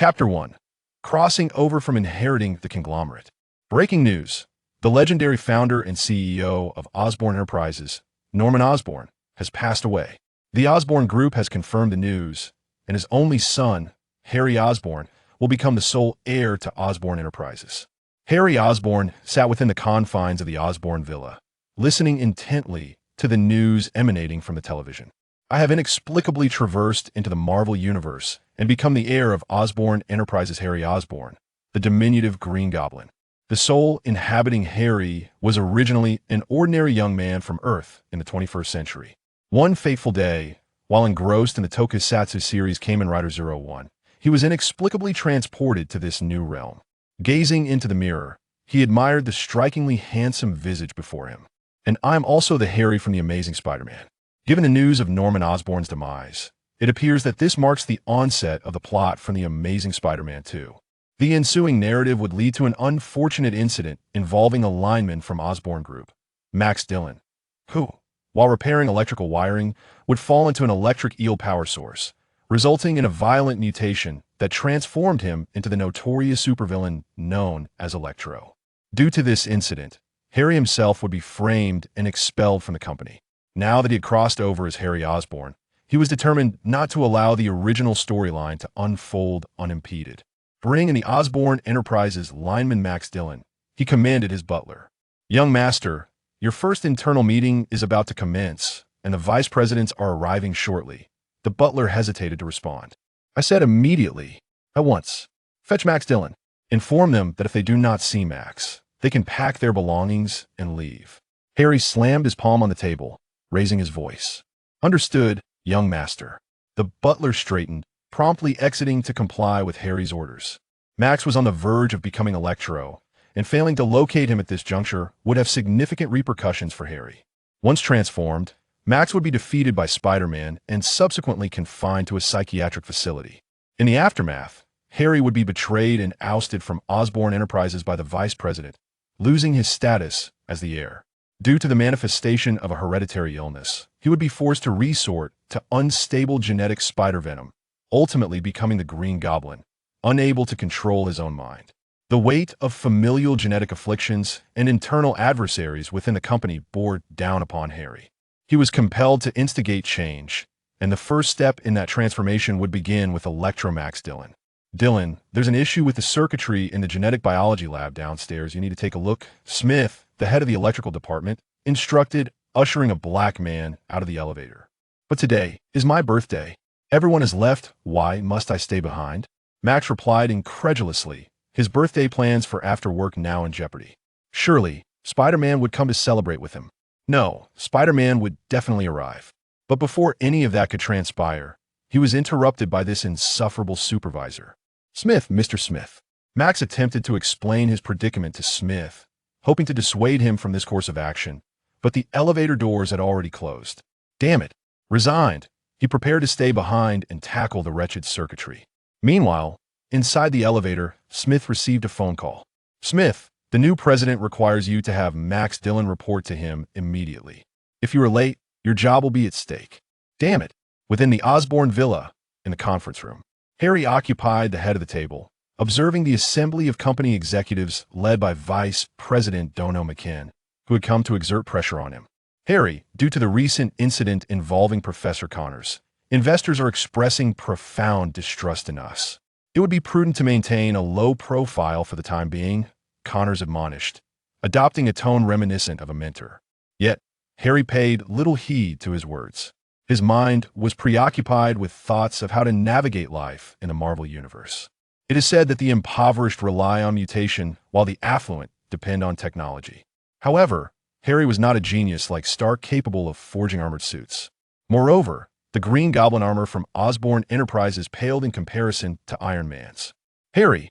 Chapter 1. Crossing over from inheriting the conglomerate. Breaking news. The legendary founder and CEO of Osborn Enterprises, Norman Osborn, has passed away. The Osborn Group has confirmed the news, and his only son, Harry Osborn, will become the sole heir to Osborn Enterprises. Harry Osborn sat within the confines of the Osborn villa, listening intently to the news emanating from the television. I have inexplicably traversed into the Marvel universe and become the heir of Osborn Enterprises Harry Osborn, the diminutive Green Goblin. The soul inhabiting Harry was originally an ordinary young man from Earth in the 21st century. One fateful day, while engrossed in the tokusatsu series Kamen Rider 01, he was inexplicably transported to this new realm. Gazing into the mirror, he admired the strikingly handsome visage before him. And I'm also the Harry from The Amazing Spider-Man. Given the news of Norman Osborn's demise, it appears that this marks the onset of the plot from The Amazing Spider-Man 2. The ensuing narrative would lead to an unfortunate incident involving a lineman from Osborn Group, Max Dillon, who, while repairing electrical wiring, would fall into an electric eel power source, resulting in a violent mutation that transformed him into the notorious supervillain known as Electro. Due to this incident, Harry himself would be framed and expelled from the company. Now that he had crossed over as Harry Osborn, he was determined not to allow the original storyline to unfold unimpeded. Bringing in the Osborn Enterprises lineman Max Dillon, he commanded his butler, "Young master, your first internal meeting is about to commence, and the vice presidents are arriving shortly." The butler hesitated to respond. I said immediately, at once, "Fetch Max Dillon. Inform them that if they do not see Max, they can pack their belongings and leave." Harry slammed his palm on the table, raising his voice. "Understood, young master." The butler straightened, promptly exiting to comply with Harry's orders. Max was on the verge of becoming Electro, and failing to locate him at this juncture would have significant repercussions for Harry. Once transformed, Max would be defeated by Spider-Man and subsequently confined to a psychiatric facility. In the aftermath, Harry would be betrayed and ousted from Osborn Enterprises by the vice president, losing his status as the heir. Due to the manifestation of a hereditary illness, he would be forced to resort to unstable genetic spider venom, ultimately becoming the Green Goblin, unable to control his own mind. The weight of familial genetic afflictions and internal adversaries within the company bore down upon Harry. He was compelled to instigate change, and the first step in that transformation would begin with Electromax Dillon. "Dillon, there's an issue with the circuitry in the genetic biology lab downstairs. You need to take a look." Smith, the head of the electrical department, instructed, ushering a black man out of the elevator. "But today is my birthday. Everyone has left. Why must I stay behind?" Max replied incredulously, his birthday plans for after work now in jeopardy. Surely, Spider-Man would come to celebrate with him. No, Spider-Man would definitely arrive. But before any of that could transpire, he was interrupted by this insufferable supervisor. "Smith, Mr. Smith." Max attempted to explain his predicament to Smith, hoping to dissuade him from this course of action, but the elevator doors had already closed. Damn it. Resigned, he prepared to stay behind and tackle the wretched circuitry. Meanwhile, inside the elevator, Smith received a phone call. "Smith, the new president requires you to have Max Dillon report to him immediately. If you are late, your job will be at stake." Damn it. Within the Osborn Villa, in the conference room, Harry occupied the head of the table, observing the assembly of company executives led by Vice President Dono McKen, who had come to exert pressure on him. "Harry, due to the recent incident involving Professor Connors, investors are expressing profound distrust in us. It would be prudent to maintain a low profile for the time being," Connors admonished, adopting a tone reminiscent of a mentor. Yet, Harry paid little heed to his words. His mind was preoccupied with thoughts of how to navigate life in the Marvel universe. It is said that the impoverished rely on mutation while the affluent depend on technology. However, Harry was not a genius like Stark capable of forging armored suits. Moreover, the Green Goblin armor from Osborn Enterprises paled in comparison to Iron Man's. Harry,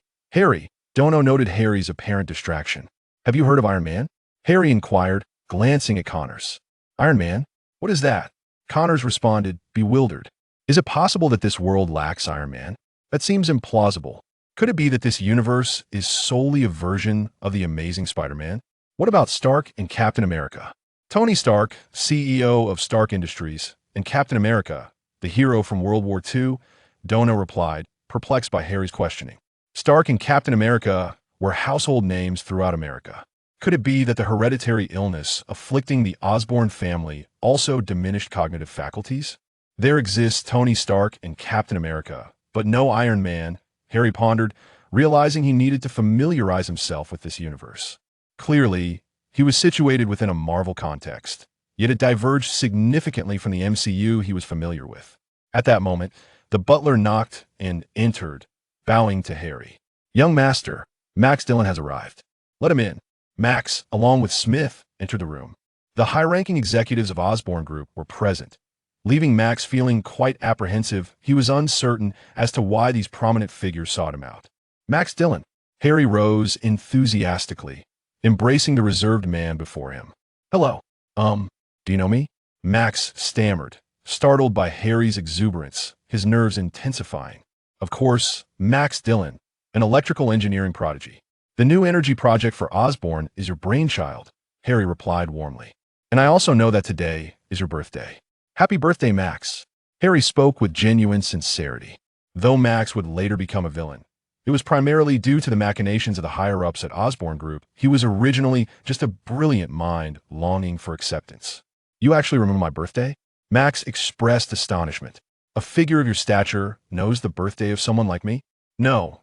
Dono noted Harry's apparent distraction. "Have you heard of Iron Man?" Harry inquired, glancing at Connors. "Iron Man? What is that?" Connors responded, bewildered. "Is it possible that this world lacks Iron Man? That seems implausible. Could it be that this universe is solely a version of the Amazing Spider-Man? What about Stark and Captain America?" Tony Stark, CEO of Stark Industries, and Captain America, the hero from World War II, Dono replied, perplexed by Harry's questioning. Stark and Captain America were household names throughout America. Could it be that the hereditary illness afflicting the Osborn family also diminished cognitive faculties? There exists Tony Stark and Captain America, but no Iron Man, Harry pondered, realizing he needed to familiarize himself with this universe. Clearly, he was situated within a Marvel context, yet it diverged significantly from the MCU he was familiar with. At that moment, the butler knocked and entered, bowing to Harry. "Young master, Max Dillon has arrived. Let him in." Max, along with Smith, entered the room. The high-ranking executives of Osborn Group were present, leaving Max feeling quite apprehensive. He was uncertain as to why these prominent figures sought him out. "Max Dillon." Harry rose enthusiastically, embracing the reserved man before him. "Hello. Do you know me?" Max stammered, startled by Harry's exuberance, his nerves intensifying. "Of course, Max Dillon, an electrical engineering prodigy. The new energy project for Osborn is your brainchild," Harry replied warmly. "And I also know that today is your birthday. Happy birthday, Max." Harry spoke with genuine sincerity. Though Max would later become a villain, it was primarily due to the machinations of the higher-ups at Osborn Group. He was originally just a brilliant mind longing for acceptance. "You actually remember my birthday?" Max expressed astonishment. "A figure of your stature knows the birthday of someone like me?" No,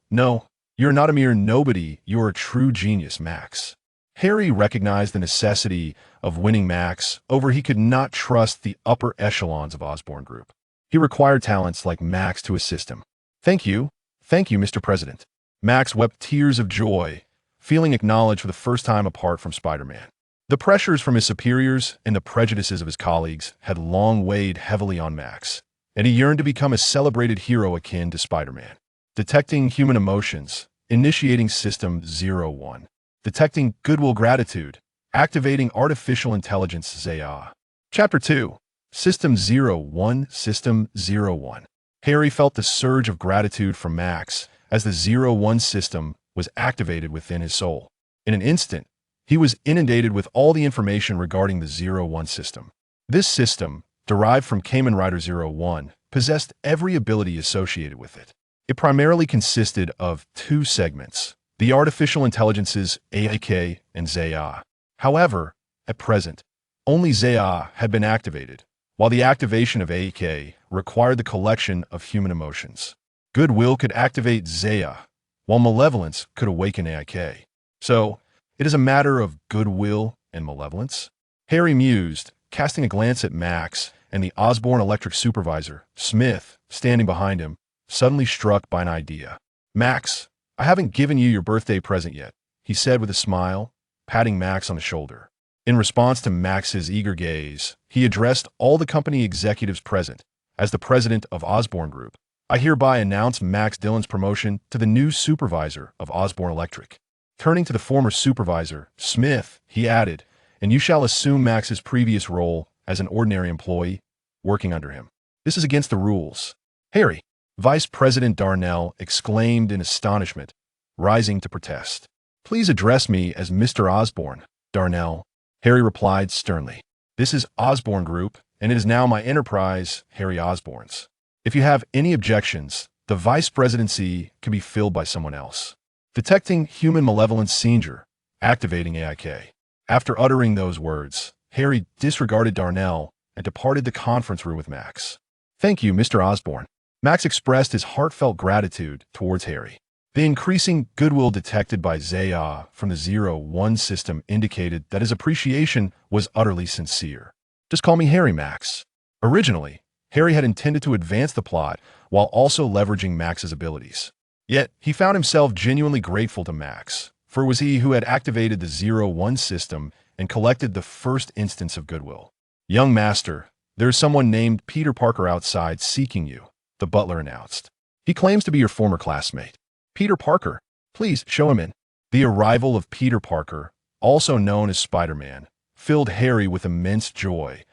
you're not a mere nobody, you're a true genius, Max." Harry recognized the necessity of winning Max over. He could not trust the upper echelons of Osborn Group. He required talents like Max to assist him. Thank you, Mr. President." Max wept tears of joy, feeling acknowledged for the first time apart from Spider-Man. The pressures from his superiors and the prejudices of his colleagues had long weighed heavily on Max, and he yearned to become a celebrated hero akin to Spider-Man. Detecting human emotions, initiating System 01. Detecting goodwill gratitude, activating artificial intelligence Zaya. Chapter 2. System 01. System 01. Harry felt the surge of gratitude from Max as the 01 system was activated within his soul. In an instant, he was inundated with all the information regarding the 01 system. This system, derived from Kamen Rider 01, possessed every ability associated with it. It primarily consisted of two segments, the artificial intelligences AIK and Zaya. However, at present, only Zaya had been activated, while the activation of AIK required the collection of human emotions. Goodwill could activate Zaya, while malevolence could awaken AIK. So, it is a matter of goodwill and malevolence? Harry mused, casting a glance at Max and the Osborn electric supervisor, Smith, standing behind him, suddenly struck by an idea. "Max, I haven't given you your birthday present yet," he said with a smile, patting Max on the shoulder. In response to Max's eager gaze, he addressed all the company executives present. "As the president of Osborn Group, I hereby announce Max Dillon's promotion to the new supervisor of Osborn Electric." Turning to the former supervisor, Smith, he added, "And you shall assume Max's previous role as an ordinary employee, working under him. This is against the rules." "Harry," Vice President Darnell exclaimed in astonishment, rising to protest. "Please address me as Mr. Osborn, Darnell," Harry replied sternly. "This is Osborn Group, and it is now my enterprise, Harry Osborn's. If you have any objections, the vice presidency can be filled by someone else." Detecting human malevolence Senior, activating AIK. After uttering those words, Harry disregarded Darnell and departed the conference room with Max. "Thank you, Mr. Osborn." Max expressed his heartfelt gratitude towards Harry. The increasing goodwill detected by Zaya from the 01 system indicated that his appreciation was utterly sincere. "Just call me Harry, Max." Originally, Harry had intended to advance the plot while also leveraging Max's abilities. Yet, he found himself genuinely grateful to Max, for it was he who had activated the 01 system and collected the first instance of goodwill. "Young master, there is someone named Peter Parker outside seeking you," the butler announced. "He claims to be your former classmate." "Peter Parker, please show him in." The arrival of Peter Parker, also known as Spider-Man, filled Harry with immense joy,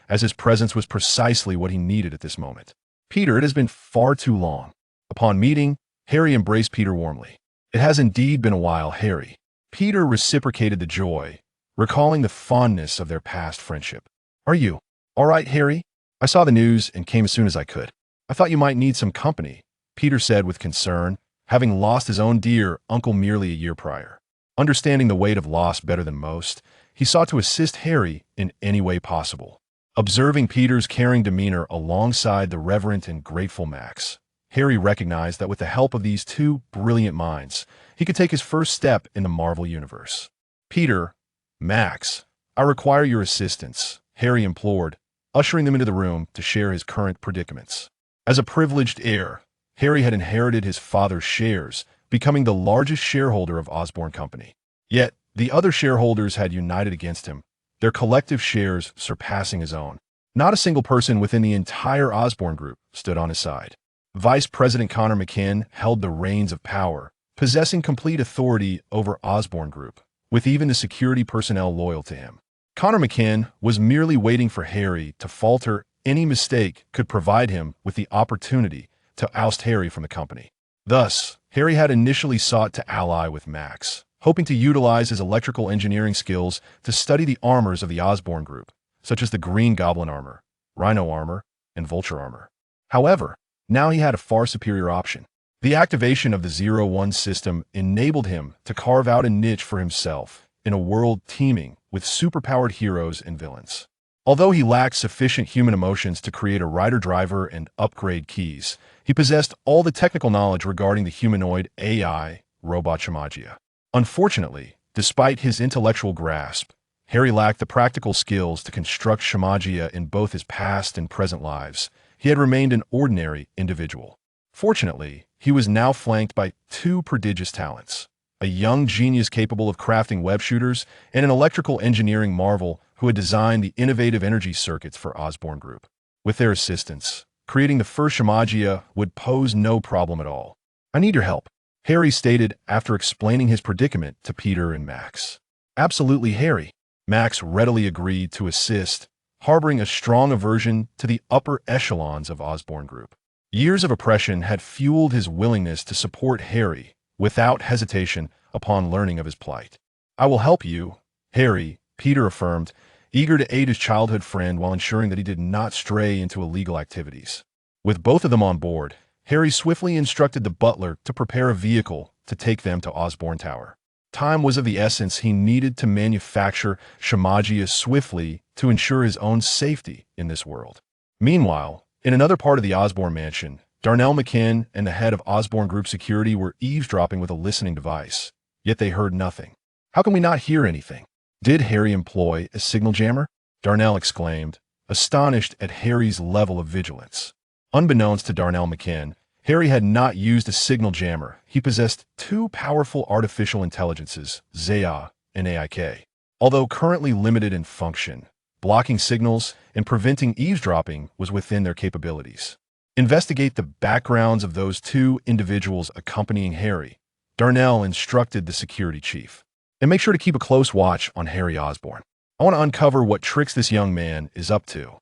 as his presence was precisely what he needed at this moment. "Peter, it has been far too long." Upon meeting, Harry embraced Peter warmly. "It has indeed been a while, Harry." Peter reciprocated the joy, recalling the fondness of their past friendship. "Are you all right, Harry? I saw the news and came as soon as I could. I thought you might need some company, Peter said with concern, having lost his own dear uncle merely a year prior. Understanding the weight of loss better than most, he sought to assist Harry in any way possible. Observing Peter's caring demeanor alongside the reverent and grateful Max, Harry recognized that with the help of these two brilliant minds, he could take his first step in the Marvel Universe. Peter, Max, I require your assistance, Harry implored, ushering them into the room to share his current predicaments. As a privileged heir, Harry had inherited his father's shares, becoming the largest shareholder of Osborn Company. Yet, the other shareholders had united against him, their collective shares surpassing his own. Not a single person within the entire Osborn Group stood on his side. Vice President Connor McKinn held the reins of power, possessing complete authority over Osborn Group, with even the security personnel loyal to him. Connor McKinn was merely waiting for Harry to falter. Any mistake could provide him with the opportunity to oust Harry from the company. Thus, Harry had initially sought to ally with Max, hoping to utilize his electrical engineering skills to study the armors of the Osborn Group, such as the Green Goblin armor, Rhino armor, and Vulture armor. However, now he had a far superior option. The activation of the 0-1 system enabled him to carve out a niche for himself in a world teeming with superpowered heroes and villains. Although he lacked sufficient human emotions to create a rider driver and upgrade keys, he possessed all the technical knowledge regarding the humanoid AI robot Shamagia. Unfortunately, despite his intellectual grasp, Harry lacked the practical skills to construct Shamagia in both his past and present lives. He had remained an ordinary individual. Fortunately, he was now flanked by two prodigious talents, a young genius capable of crafting web shooters and an electrical engineering marvel who had designed the innovative energy circuits for Osborn Group. With their assistance, creating the first Shamagia would pose no problem at all. I need your help, Harry stated after explaining his predicament to Peter and Max. Absolutely, Harry. Max readily agreed to assist, harboring a strong aversion to the upper echelons of Osborn Group. Years of oppression had fueled his willingness to support Harry without hesitation upon learning of his plight. I will help you, Harry, Peter affirmed, eager to aid his childhood friend while ensuring that he did not stray into illegal activities. With both of them on board, Harry swiftly instructed the butler to prepare a vehicle to take them to Osborn Tower. Time was of the essence. He needed to manufacture Shamagia swiftly to ensure his own safety in this world. Meanwhile, in another part of the Osborn mansion, Darnell McKinn and the head of Osborn Group Security were eavesdropping with a listening device, yet they heard nothing. How can we not hear anything? Did Harry employ a signal jammer? Darnell exclaimed, astonished at Harry's level of vigilance. Unbeknownst to Darnell McKinn, Harry had not used a signal jammer. He possessed two powerful artificial intelligences, Zaya and AIK. Although currently limited in function, blocking signals and preventing eavesdropping was within their capabilities. Investigate the backgrounds of those two individuals accompanying Harry, Darnell instructed the security chief. And make sure to keep a close watch on Harry Osborn. I want to uncover what tricks this young man is up to.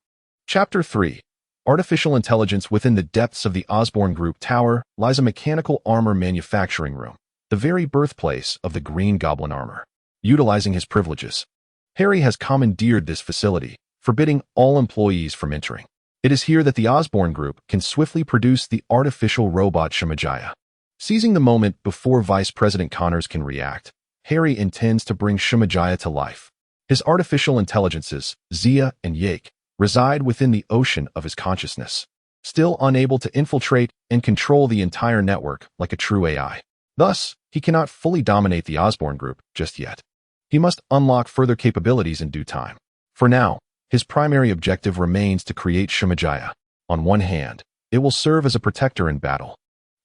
Chapter 3. Artificial Intelligence. Within the depths of the Osborn Group Tower lies a mechanical armor manufacturing room, the very birthplace of the Green Goblin armor. Utilizing his privileges, Harry has commandeered this facility, forbidding all employees from entering. It is here that the Osborn Group can swiftly produce the artificial robot Shamagia. Seizing the moment before Vice President Connors can react, Harry intends to bring Shamagia to life. His artificial intelligences, Zia and Yake, reside within the ocean of his consciousness, still unable to infiltrate and control the entire network like a true AI. Thus, he cannot fully dominate the Osborn Group just yet. He must unlock further capabilities in due time. For now, his primary objective remains to create Shamagia. On one hand, it will serve as a protector in battle,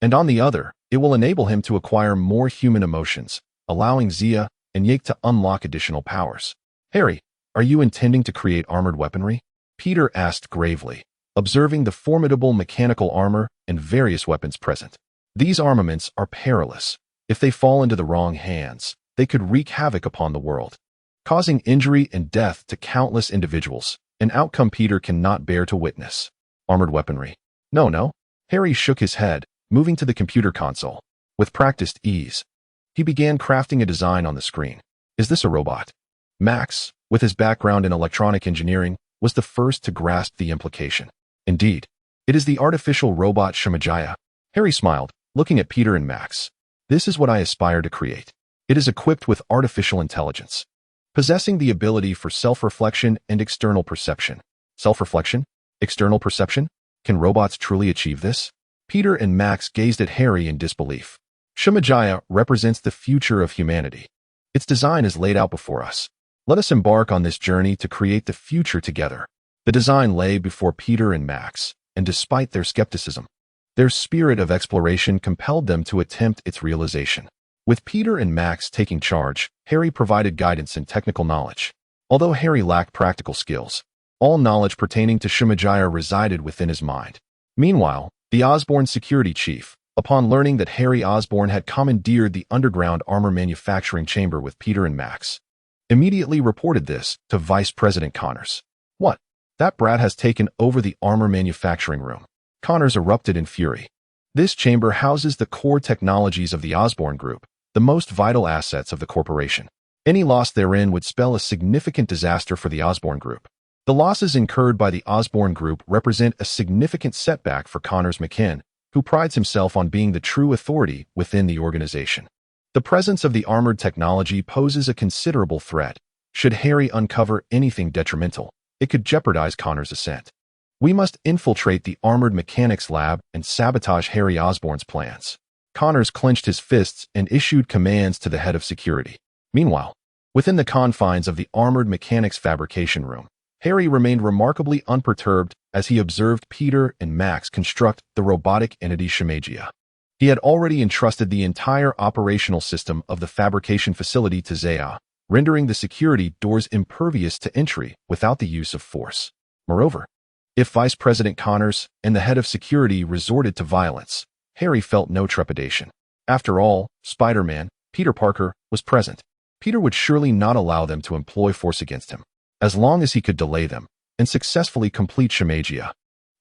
and on the other, it will enable him to acquire more human emotions, allowing Zia and Yake to unlock additional powers. Harry, are you intending to create armored weaponry? Peter asked gravely, observing the formidable mechanical armor and various weapons present. These armaments are perilous. If they fall into the wrong hands, they could wreak havoc upon the world, causing injury and death to countless individuals, an outcome Peter cannot bear to witness. Armored weaponry. No. Harry shook his head, moving to the computer console. With practiced ease, he began crafting a design on the screen. Is this a robot? Max, with his background in electronic engineering, was the first to grasp the implication. Indeed, it is the artificial robot Shamagia. Harry smiled, looking at Peter and Max. This is what I aspire to create. It is equipped with artificial intelligence, possessing the ability for self-reflection and external perception. Self-reflection? External perception? Can robots truly achieve this? Peter and Max gazed at Harry in disbelief. Shimajaya represents the future of humanity. Its design is laid out before us. Let us embark on this journey to create the future together. The design lay before Peter and Max, and despite their skepticism, their spirit of exploration compelled them to attempt its realization. With Peter and Max taking charge, Harry provided guidance and technical knowledge. Although Harry lacked practical skills, all knowledge pertaining to Shimajaya resided within his mind. Meanwhile, the Osborn security chief, upon learning that Harry Osborn had commandeered the underground armor manufacturing chamber with Peter and Max, immediately reported this to Vice President Connors. What? That brat has taken over the armor manufacturing room. Connors erupted in fury. This chamber houses the core technologies of the Osborn Group, the most vital assets of the corporation. Any loss therein would spell a significant disaster for the Osborn Group. The losses incurred by the Osborn Group represent a significant setback for Connors McKinn, who prides himself on being the true authority within the organization. The presence of the armored technology poses a considerable threat. Should Harry uncover anything detrimental, it could jeopardize Connors' ascent. We must infiltrate the armored mechanics lab and sabotage Harry Osborn's plans. Connors clenched his fists and issued commands to the head of security. Meanwhile, within the confines of the armored mechanics fabrication room, Harry remained remarkably unperturbed as he observed Peter and Max construct the robotic entity Shimajaya. He had already entrusted the entire operational system of the fabrication facility to Zaya, rendering the security doors impervious to entry without the use of force. Moreover, if Vice President Connors and the head of security resorted to violence, Harry felt no trepidation. After all, Spider-Man, Peter Parker, was present. Peter would surely not allow them to employ force against him, as long as he could delay them and successfully complete Shimajaya.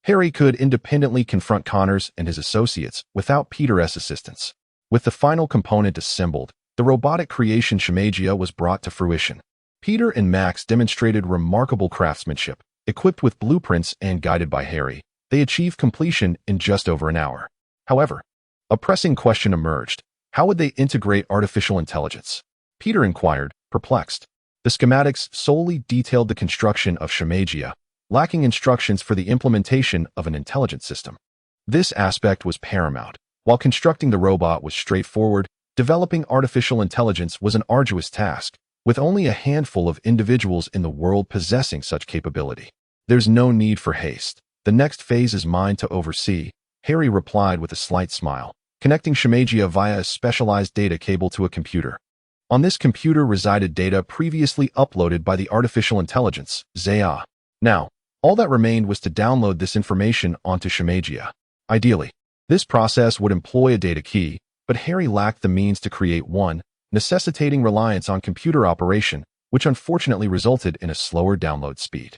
Harry could independently confront Connors and his associates without Peter's assistance. With the final component assembled, the robotic creation Shimajaya was brought to fruition. Peter and Max demonstrated remarkable craftsmanship. Equipped with blueprints and guided by Harry, they achieved completion in just over an hour. However, a pressing question emerged. How would they integrate artificial intelligence? Peter inquired, perplexed. The schematics solely detailed the construction of Shimajaya, lacking instructions for the implementation of an intelligent system. This aspect was paramount. While constructing the robot was straightforward, developing artificial intelligence was an arduous task, with only a handful of individuals in the world possessing such capability. There's no need for haste. The next phase is mine to oversee, Harry replied with a slight smile, connecting Shimajaya via a specialized data cable to a computer. On this computer resided data previously uploaded by the artificial intelligence, Zaya. Now, all that remained was to download this information onto Shimajaya. Ideally, this process would employ a data key, but Harry lacked the means to create one, necessitating reliance on computer operation, which unfortunately resulted in a slower download speed.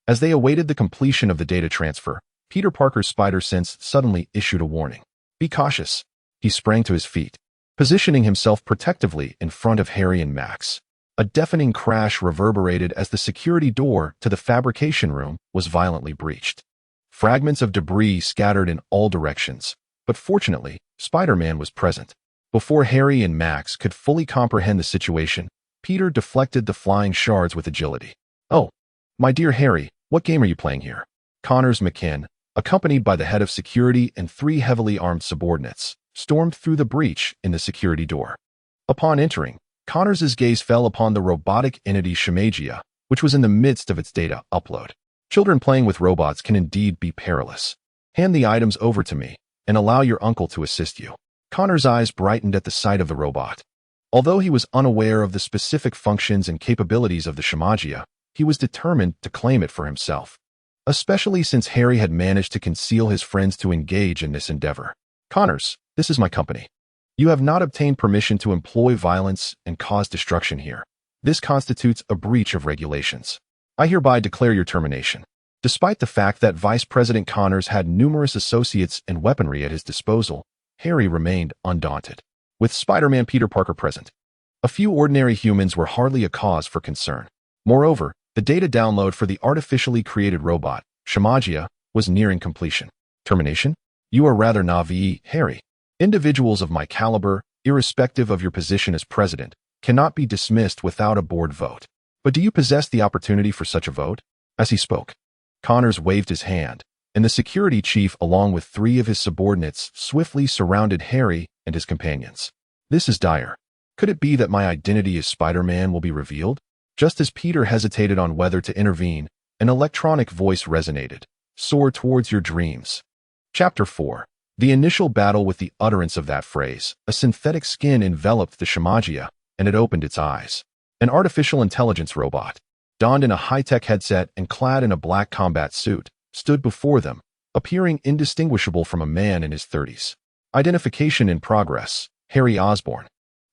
As they awaited the completion of the data transfer, Peter Parker's spider sense suddenly issued a warning. Be cautious. He sprang to his feet, positioning himself protectively in front of Harry and Max. A deafening crash reverberated as the security door to the fabrication room was violently breached. Fragments of debris scattered in all directions, but fortunately, Spider-Man was present. Before Harry and Max could fully comprehend the situation, Peter deflected the flying shards with agility. Oh, my dear Harry, what game are you playing here? Connors McKinn, accompanied by the head of security and 3 heavily armed subordinates, stormed through the breach in the security door. Upon entering, Connors' gaze fell upon the robotic entity Shimajaya, which was in the midst of its data upload. Children playing with robots can indeed be perilous. Hand the items over to me, and allow your uncle to assist you. Connor's eyes brightened at the sight of the robot. Although he was unaware of the specific functions and capabilities of the Shimajaya, he was determined to claim it for himself, especially since Harry had managed to conceal his friends to engage in this endeavor. Connors, this is my company. You have not obtained permission to employ violence and cause destruction here. This constitutes a breach of regulations. I hereby declare your termination. Despite the fact that Vice President Connors had numerous associates and weaponry at his disposal, Harry remained undaunted. With Spider-Man Peter Parker present, a few ordinary humans were hardly a cause for concern. Moreover, the data download for the artificially created robot, Shimajaya, was nearing completion. Termination? You are rather naive, Harry. Individuals of my caliber, irrespective of your position as president, cannot be dismissed without a board vote. But do you possess the opportunity for such a vote? As he spoke, Connors waved his hand, and the security chief, along with 3 of his subordinates, swiftly surrounded Harry and his companions. This is dire. Could it be that my identity as Spider-Man will be revealed? Just as Peter hesitated on whether to intervene, an electronic voice resonated. Soar towards your dreams. Chapter 4. The initial battle. With the utterance of that phrase, a synthetic skin enveloped the Shamagia, and it opened its eyes. An artificial intelligence robot, donned in a high-tech headset and clad in a black combat suit, stood before them, appearing indistinguishable from a man in his 30s. Identification in progress. Harry Osborn,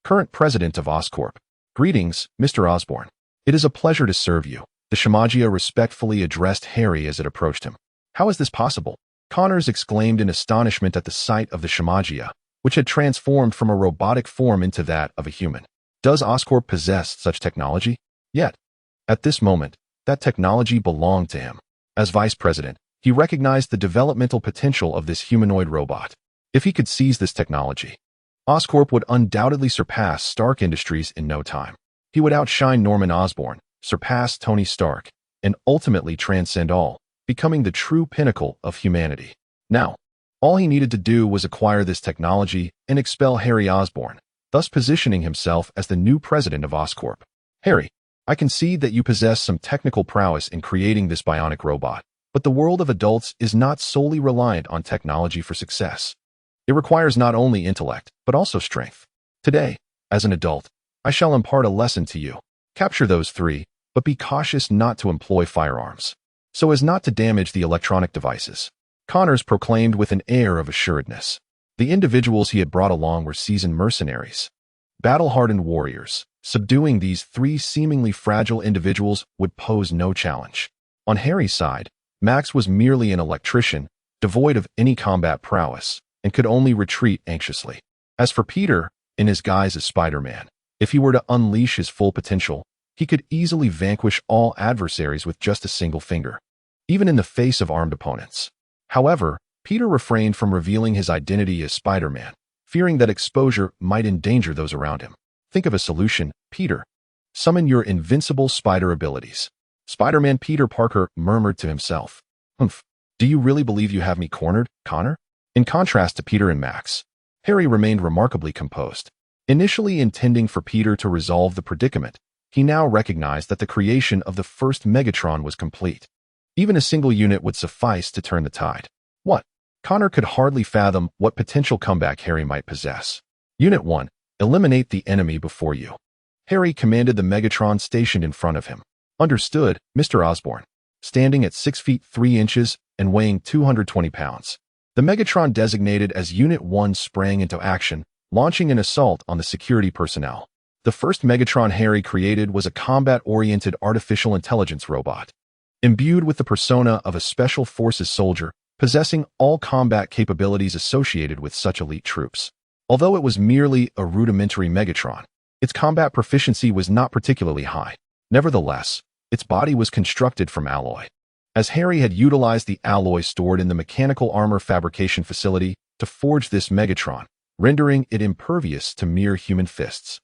current president of Oscorp. Greetings, Mr. Osborn. It is a pleasure to serve you. The Shamagia respectfully addressed Harry as it approached him. How is this possible? Connors exclaimed in astonishment at the sight of the Shamagia, which had transformed from a robotic form into that of a human. Does Oscorp possess such technology? Yet, at this moment, that technology belonged to him. As vice president, he recognized the developmental potential of this humanoid robot. If he could seize this technology, Oscorp would undoubtedly surpass Stark Industries in no time. He would outshine Norman Osborn, surpass Tony Stark, and ultimately transcend all, becoming the true pinnacle of humanity. Now, all he needed to do was acquire this technology and expel Harry Osborn, thus positioning himself as the new president of Oscorp. Harry, I concede that you possess some technical prowess in creating this bionic robot, but the world of adults is not solely reliant on technology for success. It requires not only intellect, but also strength. Today, as an adult, I shall impart a lesson to you. Capture those 3, but be cautious not to employ firearms, so as not to damage the electronic devices. Connors proclaimed with an air of assuredness. The individuals he had brought along were seasoned mercenaries, battle-hardened warriors. Subduing these 3 seemingly fragile individuals would pose no challenge. On Harry's side, Max was merely an electrician, devoid of any combat prowess, and could only retreat anxiously. As for Peter, in his guise as Spider-Man, if he were to unleash his full potential, he could easily vanquish all adversaries with just a single finger, even in the face of armed opponents. However, Peter refrained from revealing his identity as Spider-Man, fearing that exposure might endanger those around him. Think of a solution, Peter. Summon your invincible spider abilities. Spider-Man Peter Parker murmured to himself. Humph, do you really believe you have me cornered, Connor? In contrast to Peter and Max, Harry remained remarkably composed. Initially intending for Peter to resolve the predicament, he now recognized that the creation of the first Megatron was complete. Even a single unit would suffice to turn the tide. What? Connor could hardly fathom what potential comeback Harry might possess. Unit 1. Eliminate the enemy before you. Harry commanded the Megatron stationed in front of him. Understood, Mr. Osborn. Standing at 6 feet 3 inches and weighing 220 pounds. The Megatron designated as Unit 1 sprang into action, launching an assault on the security personnel. The first Megatron Harry created was a combat-oriented artificial intelligence robot, imbued with the persona of a special forces soldier, possessing all combat capabilities associated with such elite troops. Although it was merely a rudimentary Megatron, its combat proficiency was not particularly high. Nevertheless, its body was constructed from alloy, as Harry had utilized the alloy stored in the mechanical armor fabrication facility to forge this Megatron, rendering it impervious to mere human fists.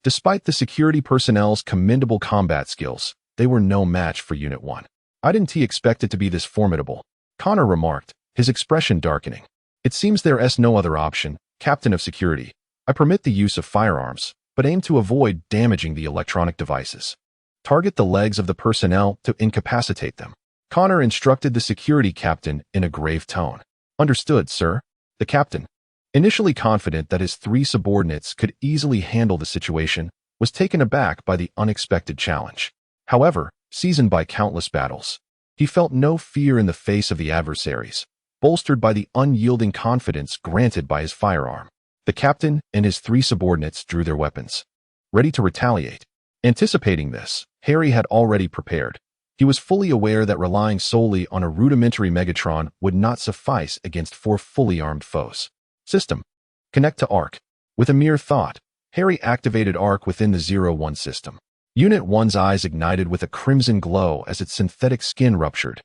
Despite the security personnel's commendable combat skills, they were no match for Unit 1. I didn't expect it to be this formidable, Connor remarked, his expression darkening. It seems there's no other option, Captain of Security. I permit the use of firearms, but aim to avoid damaging the electronic devices. Target the legs of the personnel to incapacitate them. Connor instructed the security captain in a grave tone. Understood, sir. The captain, initially confident that his 3 subordinates could easily handle the situation, was taken aback by the unexpected challenge. However, seasoned by countless battles, he felt no fear in the face of the adversaries, bolstered by the unyielding confidence granted by his firearm. The captain and his 3 subordinates drew their weapons, ready to retaliate. Anticipating this, Harry had already prepared. He was fully aware that relying solely on a rudimentary Megatron would not suffice against 4 fully armed foes. System. Connect to ARC. With a mere thought, Harry activated ARC within the 0-1 system. Unit 1's eyes ignited with a crimson glow as its synthetic skin ruptured,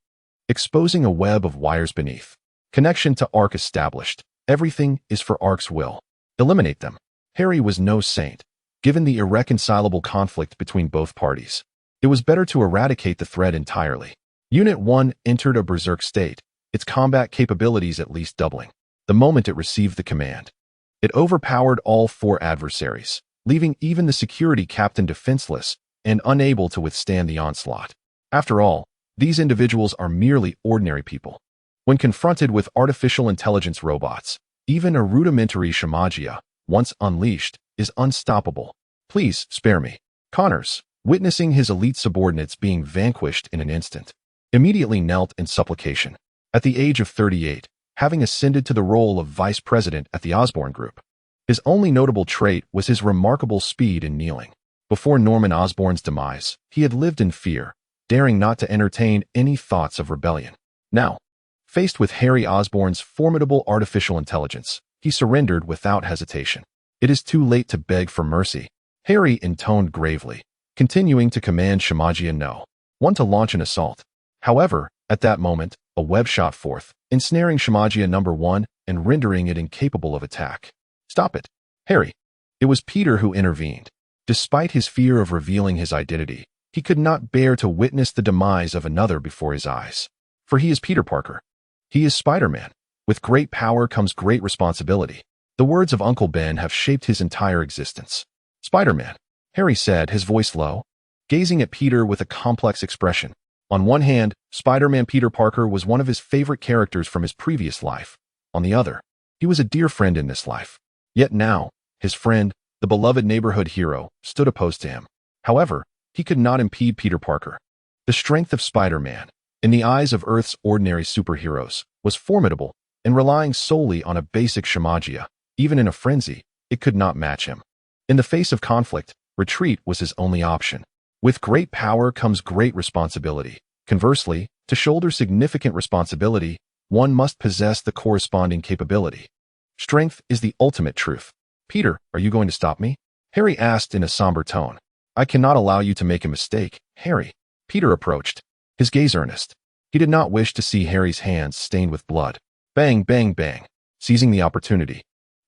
exposing a web of wires beneath. Connection to Ark established. Everything is for Ark's will. Eliminate them. Harry was no saint, given the irreconcilable conflict between both parties. It was better to eradicate the threat entirely. Unit 1 entered a berserk state, its combat capabilities at least doubling, the moment it received the command. It overpowered all 4 adversaries, leaving even the security captain defenseless and unable to withstand the onslaught. After all, these individuals are merely ordinary people. When confronted with artificial intelligence robots, even a rudimentary Shamagia, once unleashed, is unstoppable. Please spare me. Connors, witnessing his elite subordinates being vanquished in an instant, immediately knelt in supplication. At the age of 38, having ascended to the role of vice president at the Osborn Group, his only notable trait was his remarkable speed in kneeling. Before Norman Osborn's demise, he had lived in fear, daring not to entertain any thoughts of rebellion. Now, faced with Harry Osborn's formidable artificial intelligence, he surrendered without hesitation. It is too late to beg for mercy, Harry intoned gravely, continuing to command Shamagia No. 1 to launch an assault. However, at that moment, a web shot forth, ensnaring Shamagia No. 1 and rendering it incapable of attack. Stop it, Harry. It was Peter who intervened. Despite his fear of revealing his identity, he could not bear to witness the demise of another before his eyes. For he is Peter Parker. He is Spider-Man. With great power comes great responsibility. The words of Uncle Ben have shaped his entire existence. Spider-Man, Harry said, his voice low, gazing at Peter with a complex expression. On one hand, Spider-Man Peter Parker was one of his favorite characters from his previous life. On the other, he was a dear friend in this life. Yet now, his friend, the beloved neighborhood hero, stood opposed to him. However, he could not impede Peter Parker. The strength of Spider-Man, in the eyes of Earth's ordinary superheroes, was formidable, and relying solely on a basic Shamagia, even in a frenzy, it could not match him. In the face of conflict, retreat was his only option. With great power comes great responsibility. Conversely, to shoulder significant responsibility, one must possess the corresponding capability. Strength is the ultimate truth. Peter, are you going to stop me? Harry asked in a somber tone. I cannot allow you to make a mistake, Harry. Peter approached, his gaze earnest. He did not wish to see Harry's hands stained with blood. Bang, bang, bang. Seizing the opportunity,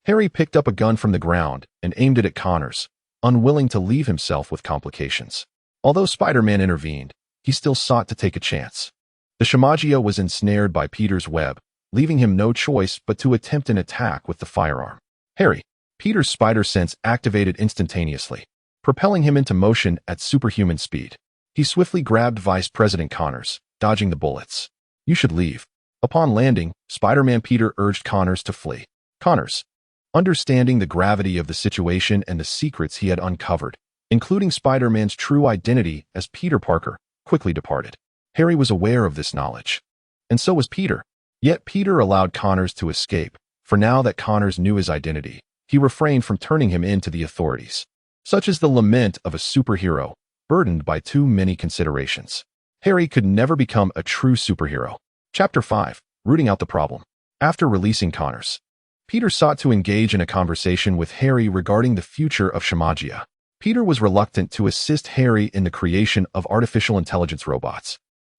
Harry picked up a gun from the ground and aimed it at Connors, unwilling to leave himself with complications. Although Spider-Man intervened, he still sought to take a chance. The Shamagia was ensnared by Peter's web, leaving him no choice but to attempt an attack with the firearm. Harry, Peter's spider sense activated instantaneously, propelling him into motion at superhuman speed. He swiftly grabbed Vice President Connors, dodging the bullets. You should leave. Upon landing, Spider-Man Peter urged Connors to flee. Connors, understanding the gravity of the situation and the secrets he had uncovered, including Spider-Man's true identity as Peter Parker, quickly departed. Harry was aware of this knowledge. And so was Peter. Yet Peter allowed Connors to escape, for now that Connors knew his identity, he refrained from turning him in to the authorities. Such is the lament of a superhero, burdened by too many considerations. Harry could never become a true superhero. Chapter 5. Rooting out the problem. After releasing Connors, Peter sought to engage in a conversation with Harry regarding the future of Shamagia. Peter was reluctant to assist Harry in the creation of artificial intelligence robots,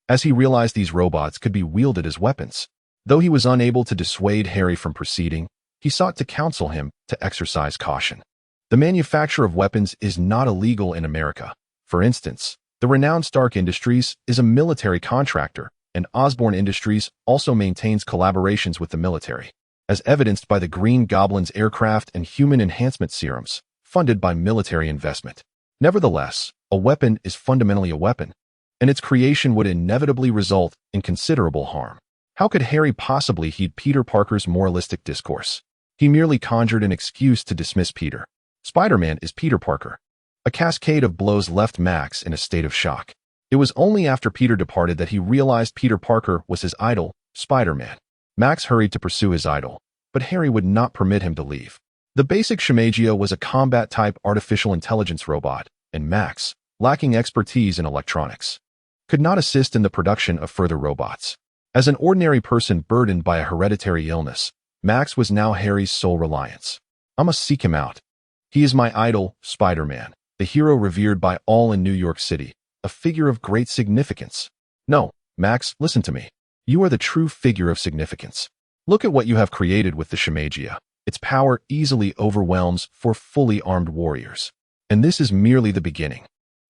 as he realized these robots could be wielded as weapons. Though he was unable to dissuade Harry from proceeding, he sought to counsel him to exercise caution. The manufacture of weapons is not illegal in America. For instance, the renowned Stark Industries is a military contractor, and Osborn Industries also maintains collaborations with the military, as evidenced by the Green Goblin's aircraft and human enhancement serums, funded by military investment. Nevertheless, a weapon is fundamentally a weapon, and its creation would inevitably result in considerable harm. How could Harry possibly heed Peter Parker's moralistic discourse? He merely conjured an excuse to dismiss Peter. Spider-Man is Peter Parker. A cascade of blows left Max in a state of shock. It was only after Peter departed that he realized Peter Parker was his idol, Spider-Man. Max hurried to pursue his idol, but Harry would not permit him to leave. The basic Shamagia was a combat-type artificial intelligence robot, and Max, lacking expertise in electronics, could not assist in the production of further robots. As an ordinary person burdened by a hereditary illness, Max was now Harry's sole reliance. I must seek him out. He is my idol, Spider-Man, the hero revered by all in New York City, a figure of great significance. No, Max, listen to me. You are the true figure of significance. Look at what you have created with the Shimagia. Its power easily overwhelms four fully armed warriors. And this is merely the beginning.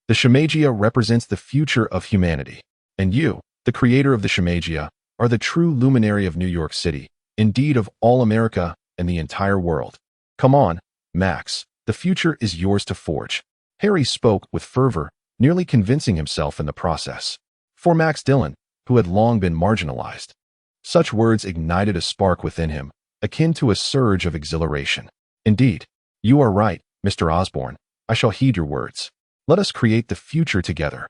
The Shimagia represents the future of humanity. And you, the creator of the Shimagia, are the true luminary of New York City, indeed of all America and the entire world. Come on, Max, the future is yours to forge. Harry spoke with fervor, nearly convincing himself in the process. For Max Dillon, who had long been marginalized, such words ignited a spark within him, akin to a surge of exhilaration. Indeed, you are right, Mr. Osborn. I shall heed your words. Let us create the future together.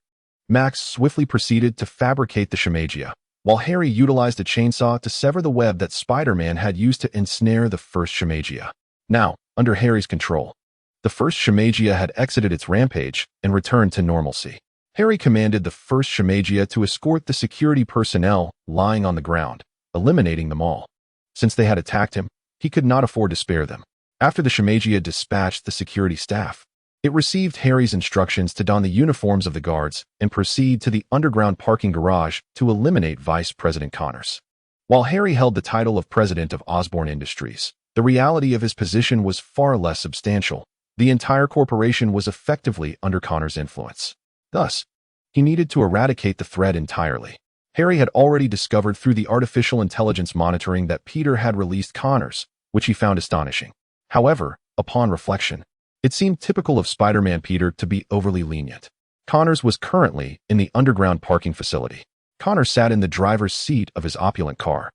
Max swiftly proceeded to fabricate the Shimagia, while Harry utilized a chainsaw to sever the web that Spider-Man had used to ensnare the first Shimagia. Now, under Harry's control, the first Shimagia had exited its rampage and returned to normalcy. Harry commanded the first Shimagia to escort the security personnel lying on the ground, eliminating them all. Since they had attacked him, he could not afford to spare them. After the Shimagia dispatched the security staff, it received Harry's instructions to don the uniforms of the guards and proceed to the underground parking garage to eliminate Vice President Connors. While Harry held the title of President of Osborn Industries, the reality of his position was far less substantial. The entire corporation was effectively under Connors' influence. Thus, he needed to eradicate the threat entirely. Harry had already discovered through the artificial intelligence monitoring that Peter had released Connors, which he found astonishing. However, upon reflection, it seemed typical of Spider-Man Peter to be overly lenient. Connors was currently in the underground parking facility. Connors sat in the driver's seat of his opulent car,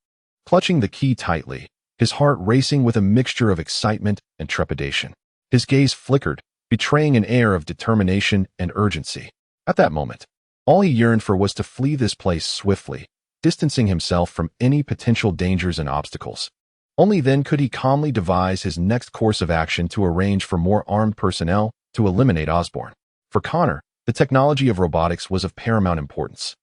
clutching the key tightly, his heart racing with a mixture of excitement and trepidation. His gaze flickered, betraying an air of determination and urgency. At that moment, all he yearned for was to flee this place swiftly, distancing himself from any potential dangers and obstacles. Only then could he calmly devise his next course of action to arrange for more armed personnel to eliminate Osborn. For Connor, the technology of robotics was of paramount importance.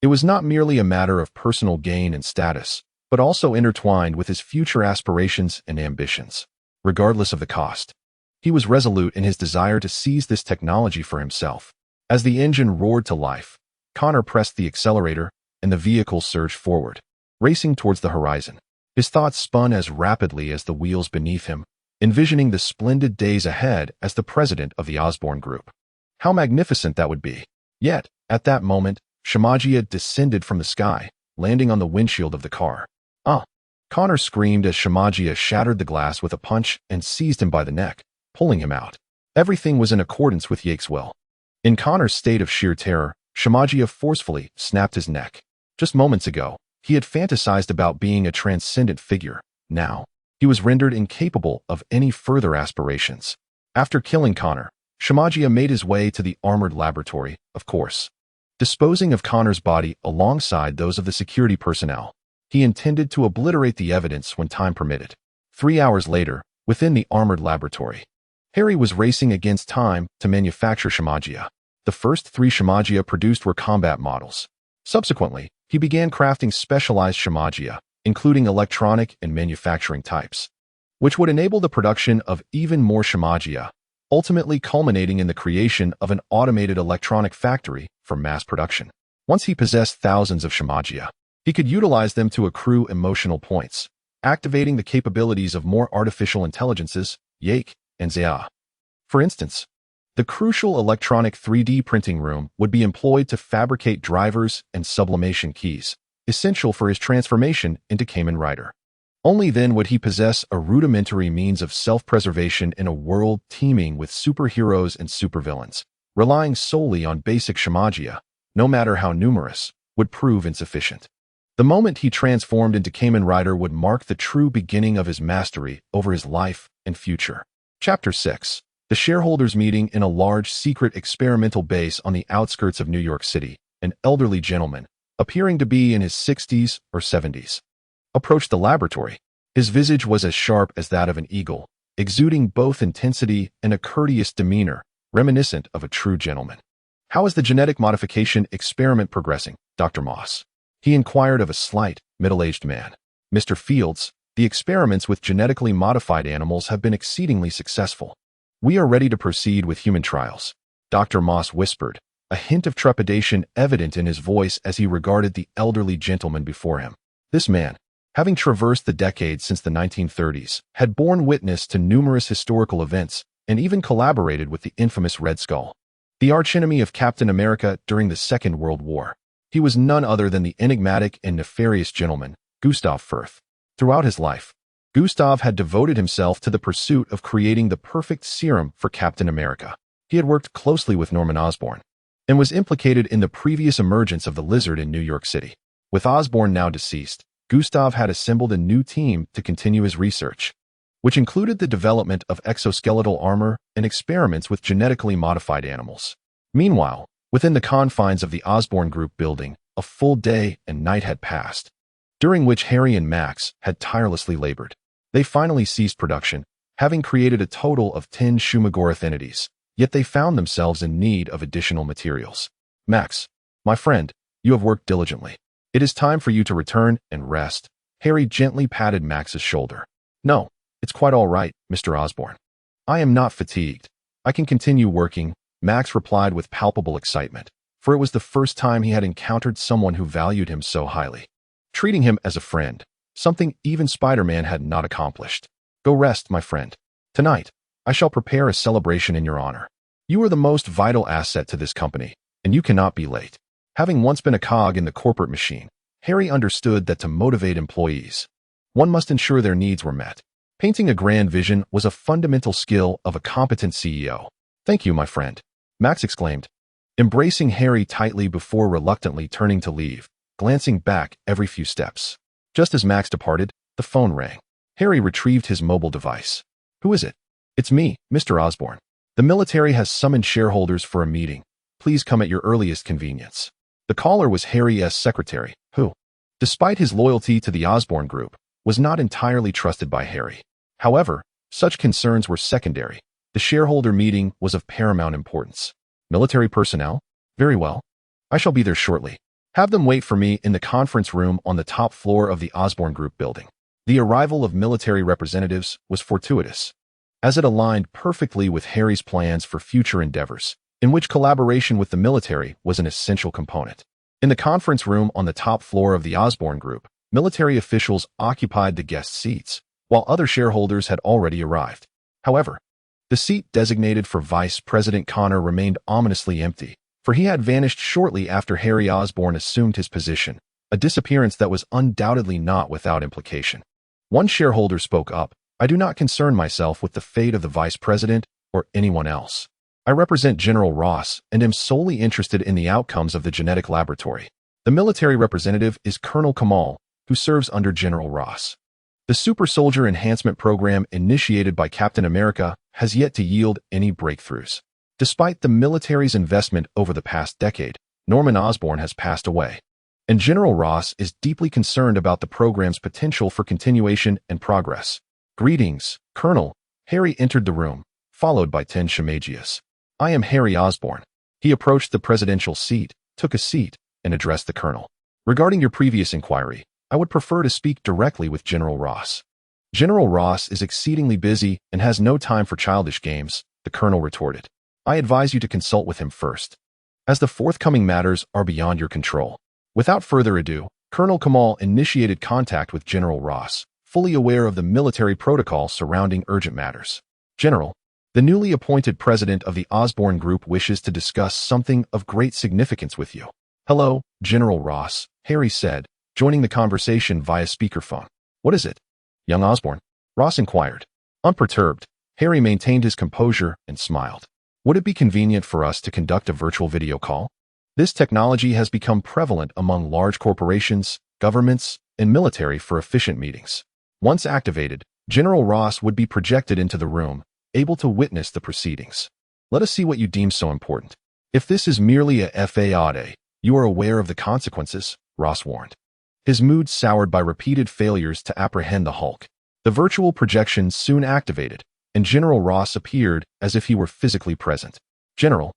It was not merely a matter of personal gain and status, but also intertwined with his future aspirations and ambitions. Regardless of the cost, he was resolute in his desire to seize this technology for himself. As the engine roared to life, Connor pressed the accelerator, and the vehicle surged forward, racing towards the horizon. His thoughts spun as rapidly as the wheels beneath him, envisioning the splendid days ahead as the president of the Osborn Group. How magnificent that would be! Yet, at that moment, Shimagia descended from the sky, landing on the windshield of the car. Ah! Connor screamed as Shimagia shattered the glass with a punch and seized him by the neck, pulling him out. Everything was in accordance with Yake's will. In Connor's state of sheer terror, Shimagia forcefully snapped his neck. Just moments ago, he had fantasized about being a transcendent figure. Now, he was rendered incapable of any further aspirations. After killing Connor, Shimagia made his way to the armored laboratory, of course. Disposing of Connor's body alongside those of the security personnel, he intended to obliterate the evidence when time permitted. 3 hours later, within the armored laboratory, Harry was racing against time to manufacture Shimagia. The first 3 Shimagia produced were combat models. Subsequently, he began crafting specialized Shimagia, including electronic and manufacturing types, which would enable the production of even more Shimagia, ultimately culminating in the creation of an automated electronic factory for mass production. Once he possessed thousands of Shimagia, he could utilize them to accrue emotional points, activating the capabilities of more artificial intelligences, Yake and Zia. For instance, the crucial electronic 3D printing room would be employed to fabricate drivers and sublimation keys, essential for his transformation into Kamen Rider. Only then would he possess a rudimentary means of self-preservation in a world teeming with superheroes and supervillains. Relying solely on basic Shimagia, no matter how numerous, would prove insufficient. The moment he transformed into Kamen Rider would mark the true beginning of his mastery over his life and future. Chapter 6. The shareholders' meeting in a large secret experimental base on the outskirts of New York City. An elderly gentleman, appearing to be in his 60s or 70s, approached the laboratory. His visage was as sharp as that of an eagle, exuding both intensity and a courteous demeanor, reminiscent of a true gentleman. "How is the genetic modification experiment progressing, Dr. Moss?" he inquired of a slight, middle-aged man. "Mr. Fields, the experiments with genetically modified animals have been exceedingly successful. We are ready to proceed with human trials," Dr. Moss whispered, a hint of trepidation evident in his voice as he regarded the elderly gentleman before him. This man, having traversed the decades since the 1930s, had borne witness to numerous historical events and even collaborated with the infamous Red Skull, the archenemy of Captain America during the Second World War. He was none other than the enigmatic and nefarious gentleman, Gustav Firth. Throughout his life, Gustav had devoted himself to the pursuit of creating the perfect serum for Captain America. He had worked closely with Norman Osborn and was implicated in the previous emergence of the Lizard in New York City. With Osborn now deceased, Gustav had assembled a new team to continue his research, which included the development of exoskeletal armor and experiments with genetically modified animals. Meanwhile, within the confines of the Osborn Group building, a full day and night had passed, during which Harry and Max had tirelessly labored. They finally ceased production, having created a total of 10 Shumagorath entities, yet they found themselves in need of additional materials. Max, my friend, you have worked diligently. It is time for you to return and rest. Harry gently patted Max's shoulder. No, it's quite all right, Mr. Osborn. I am not fatigued. I can continue working, Max replied with palpable excitement, for it was the first time he had encountered someone who valued him so highly, treating him as a friend, something even Spider-Man had not accomplished. Go rest, my friend. Tonight, I shall prepare a celebration in your honor. You are the most vital asset to this company, and you cannot be late. Having once been a cog in the corporate machine, Harry understood that to motivate employees, one must ensure their needs were met. Painting a grand vision was a fundamental skill of a competent CEO. Thank you, my friend, Max exclaimed, embracing Harry tightly before reluctantly turning to leave, glancing back every few steps. Just as Max departed, the phone rang. Harry retrieved his mobile device. Who is it? It's me, Mr. Osborn. The military has summoned shareholders for a meeting. Please come at your earliest convenience. The caller was Harry's secretary, who, despite his loyalty to the Osborn Group, was not entirely trusted by Harry. However, such concerns were secondary. The shareholder meeting was of paramount importance. Military personnel? Very well. I shall be there shortly. Have them wait for me in the conference room on the top floor of the Osborn Group building. The arrival of military representatives was fortuitous, as it aligned perfectly with Harry's plans for future endeavors, in which collaboration with the military was an essential component. In the conference room on the top floor of the Osborn Group, military officials occupied the guest seats, while other shareholders had already arrived. However, the seat designated for Vice President Connor remained ominously empty, for he had vanished shortly after Harry Osborn assumed his position, a disappearance that was undoubtedly not without implication. One shareholder spoke up. I do not concern myself with the fate of the Vice President or anyone else. I represent General Ross and am solely interested in the outcomes of the genetic laboratory. The military representative is Colonel Kamal, who serves under General Ross. The Super Soldier Enhancement Program initiated by Captain America has yet to yield any breakthroughs. Despite the military's investment over the past decade, Norman Osborn has passed away, and General Ross is deeply concerned about the program's potential for continuation and progress. Greetings, Colonel. Harry entered the room, followed by 10 Shumagias. I am Harry Osborn. He approached the presidential seat, took a seat, and addressed the colonel. Regarding your previous inquiry, I would prefer to speak directly with General Ross. General Ross is exceedingly busy and has no time for childish games, the colonel retorted. I advise you to consult with him first, as the forthcoming matters are beyond your control. Without further ado, Colonel Kamal initiated contact with General Ross, fully aware of the military protocol surrounding urgent matters. General, the newly appointed president of the Osborn Group wishes to discuss something of great significance with you. Hello, General Ross, Harry said, joining the conversation via speakerphone. What is it? Young Osborn? Ross inquired. Unperturbed, Harry maintained his composure and smiled. Would it be convenient for us to conduct a virtual video call? This technology has become prevalent among large corporations, governments, and military for efficient meetings. Once activated, General Ross would be projected into the room, able to witness the proceedings. Let us see what you deem so important. If this is merely a FAAD, you are aware of the consequences, Ross warned. His mood soured by repeated failures to apprehend the Hulk. The virtual projection soon activated, and General Ross appeared as if he were physically present. General,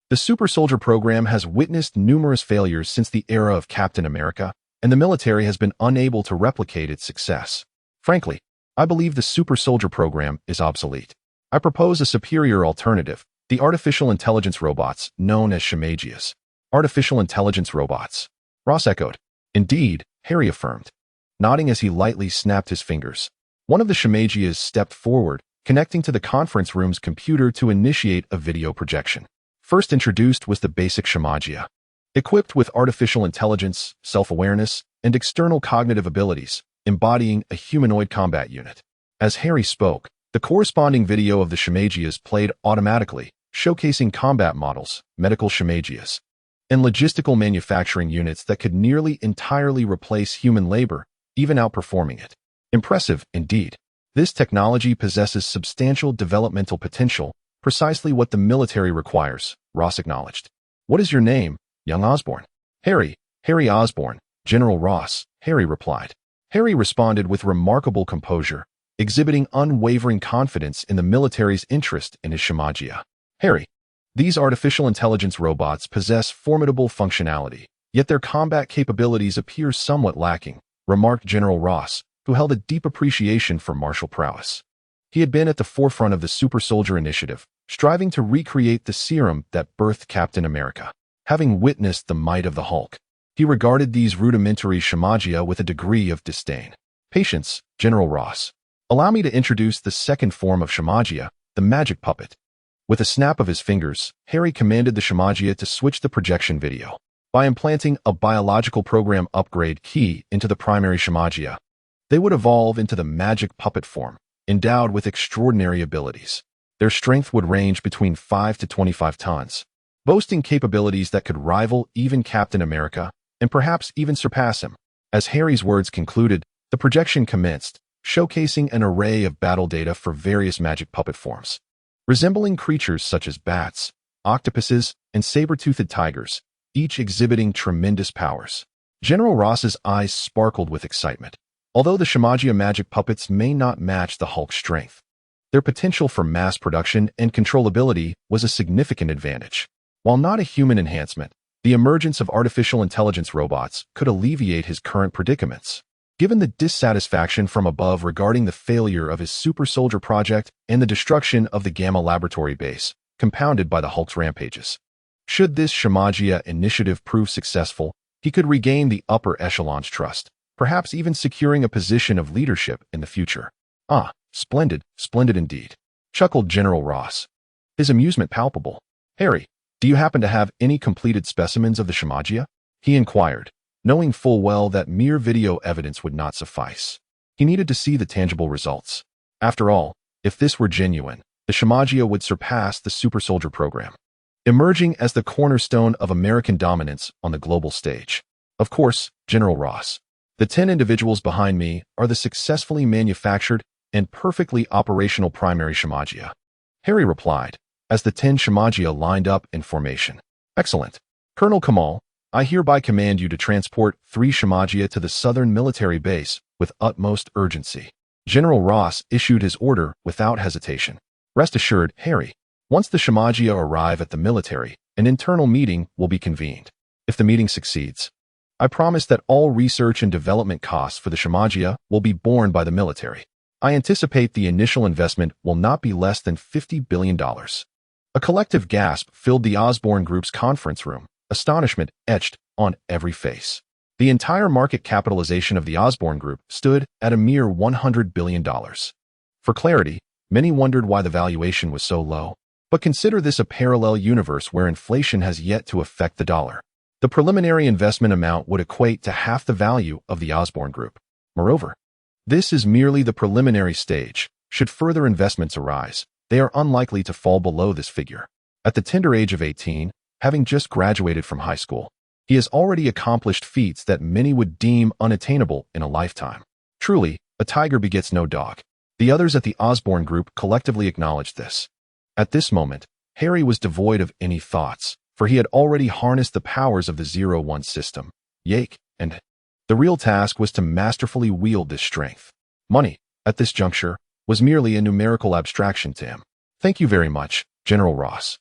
the Super Soldier program has witnessed numerous failures since the era of Captain America, and the military has been unable to replicate its success. Frankly, I believe the Super Soldier program is obsolete. I propose a superior alternative, the artificial intelligence robots known as Shumagias. Artificial intelligence robots. Ross echoed. Indeed, Harry affirmed. nodding as he lightly snapped his fingers. One of the Shimagias stepped forward, connecting to the conference room's computer to initiate a video projection. First introduced was the basic Shimagia. Equipped with artificial intelligence, self-awareness, and external cognitive abilities, embodying a humanoid combat unit. As Harry spoke, the corresponding video of the Shimagias played automatically, showcasing combat models, medical Shimagias, and logistical manufacturing units that could nearly entirely replace human labor, even outperforming it. Impressive, indeed. This technology possesses substantial developmental potential, precisely what the military requires, Ross acknowledged. What is your name, young Osborn? Harry Osborn, General Ross, Harry replied. Harry responded with remarkable composure, exhibiting unwavering confidence in the military's interest in his Shimagia. Harry, these artificial intelligence robots possess formidable functionality, yet their combat capabilities appear somewhat lacking, remarked General Ross, who held a deep appreciation for martial prowess. He had been at the forefront of the Super Soldier Initiative, striving to recreate the serum that birthed Captain America. Having witnessed the might of the Hulk, he regarded these rudimentary Shimagia with a degree of disdain. Patience, General Ross. Allow me to introduce the second form of Shimagia, the magic puppet. With a snap of his fingers, Harry commanded the Shimagia to switch the projection video. By implanting a biological program upgrade key into the primary Shimagia, they would evolve into the magic puppet form, endowed with extraordinary abilities. Their strength would range between 5 to 25 tons, boasting capabilities that could rival even Captain America and perhaps even surpass him. As Harry's words concluded, the projection commenced, showcasing an array of battle data for various magic puppet forms. Resembling creatures such as bats, octopuses, and saber-toothed tigers, each exhibiting tremendous powers. General Ross's eyes sparkled with excitement. Although the Shimagia magic puppets may not match the Hulk's strength, their potential for mass production and controllability was a significant advantage. While not a human enhancement, the emergence of artificial intelligence robots could alleviate his current predicaments. Given the dissatisfaction from above regarding the failure of his Super Soldier project and the destruction of the Gamma Laboratory base, compounded by the Hulk's rampages. Should this Shimagia initiative prove successful, he could regain the upper echelon's trust, perhaps even securing a position of leadership in the future. Ah, splendid indeed, chuckled General Ross, his amusement palpable. Harry, do you happen to have any completed specimens of the Shimagia? He inquired, knowing full well that mere video evidence would not suffice. He needed to see the tangible results. After all, if this were genuine, the Shimagia would surpass the Super Soldier program, emerging as the cornerstone of American dominance on the global stage. Of course, General Ross. The 10 individuals behind me are the successfully manufactured and perfectly operational primary Shimagia. Harry replied, as the 10 Shimagia lined up in formation. Excellent. Colonel Kamal, I hereby command you to transport 3 Shimagia to the southern military base with utmost urgency. General Ross issued his order without hesitation. Rest assured, Harry, once the Shimagia arrive at the military, an internal meeting will be convened. If the meeting succeeds, I promise that all research and development costs for the Shimagia will be borne by the military. I anticipate the initial investment will not be less than $50 billion. A collective gasp filled the Osborn Group's conference room, astonishment etched on every face. The entire market capitalization of the Osborn Group stood at a mere $100 billion. For clarity, many wondered why the valuation was so low. But consider this a parallel universe where inflation has yet to affect the dollar. The preliminary investment amount would equate to half the value of the Osborn Group. Moreover, this is merely the preliminary stage. Should further investments arise, they are unlikely to fall below this figure. At the tender age of 18, having just graduated from high school, he has already accomplished feats that many would deem unattainable in a lifetime. Truly, a tiger begets no dog. The others at the Osborn Group collectively acknowledged this. At this moment, Harry was devoid of any thoughts, for he had already harnessed the powers of the 0-1 system, Yake, and the real task was to masterfully wield this strength. Money, at this juncture, was merely a numerical abstraction to him. Thank you very much, General Ross.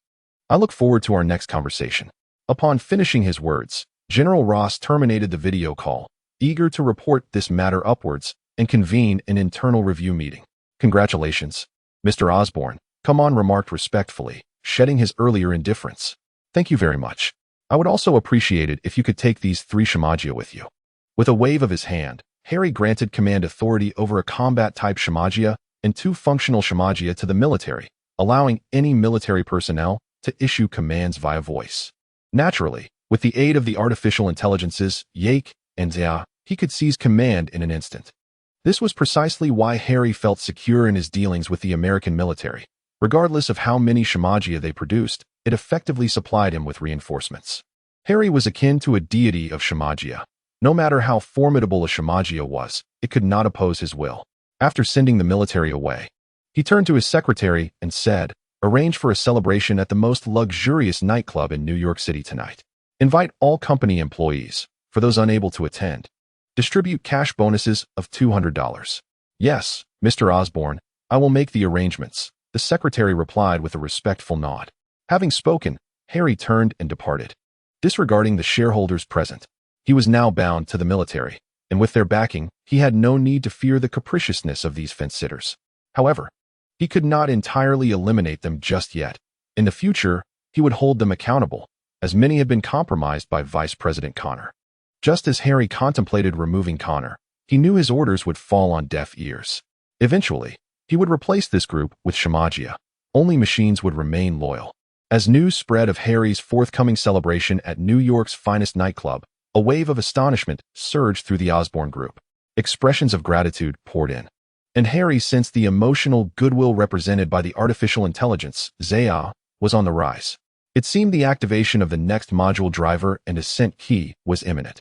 I look forward to our next conversation. Upon finishing his words, General Ross terminated the video call, eager to report this matter upwards and convene an internal review meeting. Congratulations, Mr. Osborn, Kamen remarked respectfully, shedding his earlier indifference. Thank you very much. I would also appreciate it if you could take these 3 Shimagia with you. With a wave of his hand, Harry granted command authority over a combat-type Shimagia and 2 functional Shimagia to the military, allowing any military personnel to issue commands via voice. Naturally, with the aid of the artificial intelligences, Yake and Zia, he could seize command in an instant. This was precisely why Harry felt secure in his dealings with the American military. Regardless of how many Shimagia they produced, it effectively supplied him with reinforcements. Harry was akin to a deity of Shimagia. No matter how formidable a Shimagia was, it could not oppose his will. After sending the military away, he turned to his secretary and said, "Arrange for a celebration at the most luxurious nightclub in New York City tonight. Invite all company employees. For those unable to attend, distribute cash bonuses of $200. Yes, Mr. Osborn, I will make the arrangements," the secretary replied with a respectful nod. Having spoken, Harry turned and departed. Disregarding the shareholders present, he was now bound to the military, and with their backing, he had no need to fear the capriciousness of these fence-sitters. However, he could not entirely eliminate them just yet. In the future, he would hold them accountable, as many had been compromised by Vice President Connor. Just as Harry contemplated removing Connor, he knew his orders would fall on deaf ears. Eventually, he would replace this group with Shimagia. Only machines would remain loyal. As news spread of Harry's forthcoming celebration at New York's finest nightclub, a wave of astonishment surged through the Osborn group. Expressions of gratitude poured in, and Harry sensed the emotional goodwill represented by the artificial intelligence, Zia, was on the rise. It seemed the activation of the next module driver and ascent key was imminent.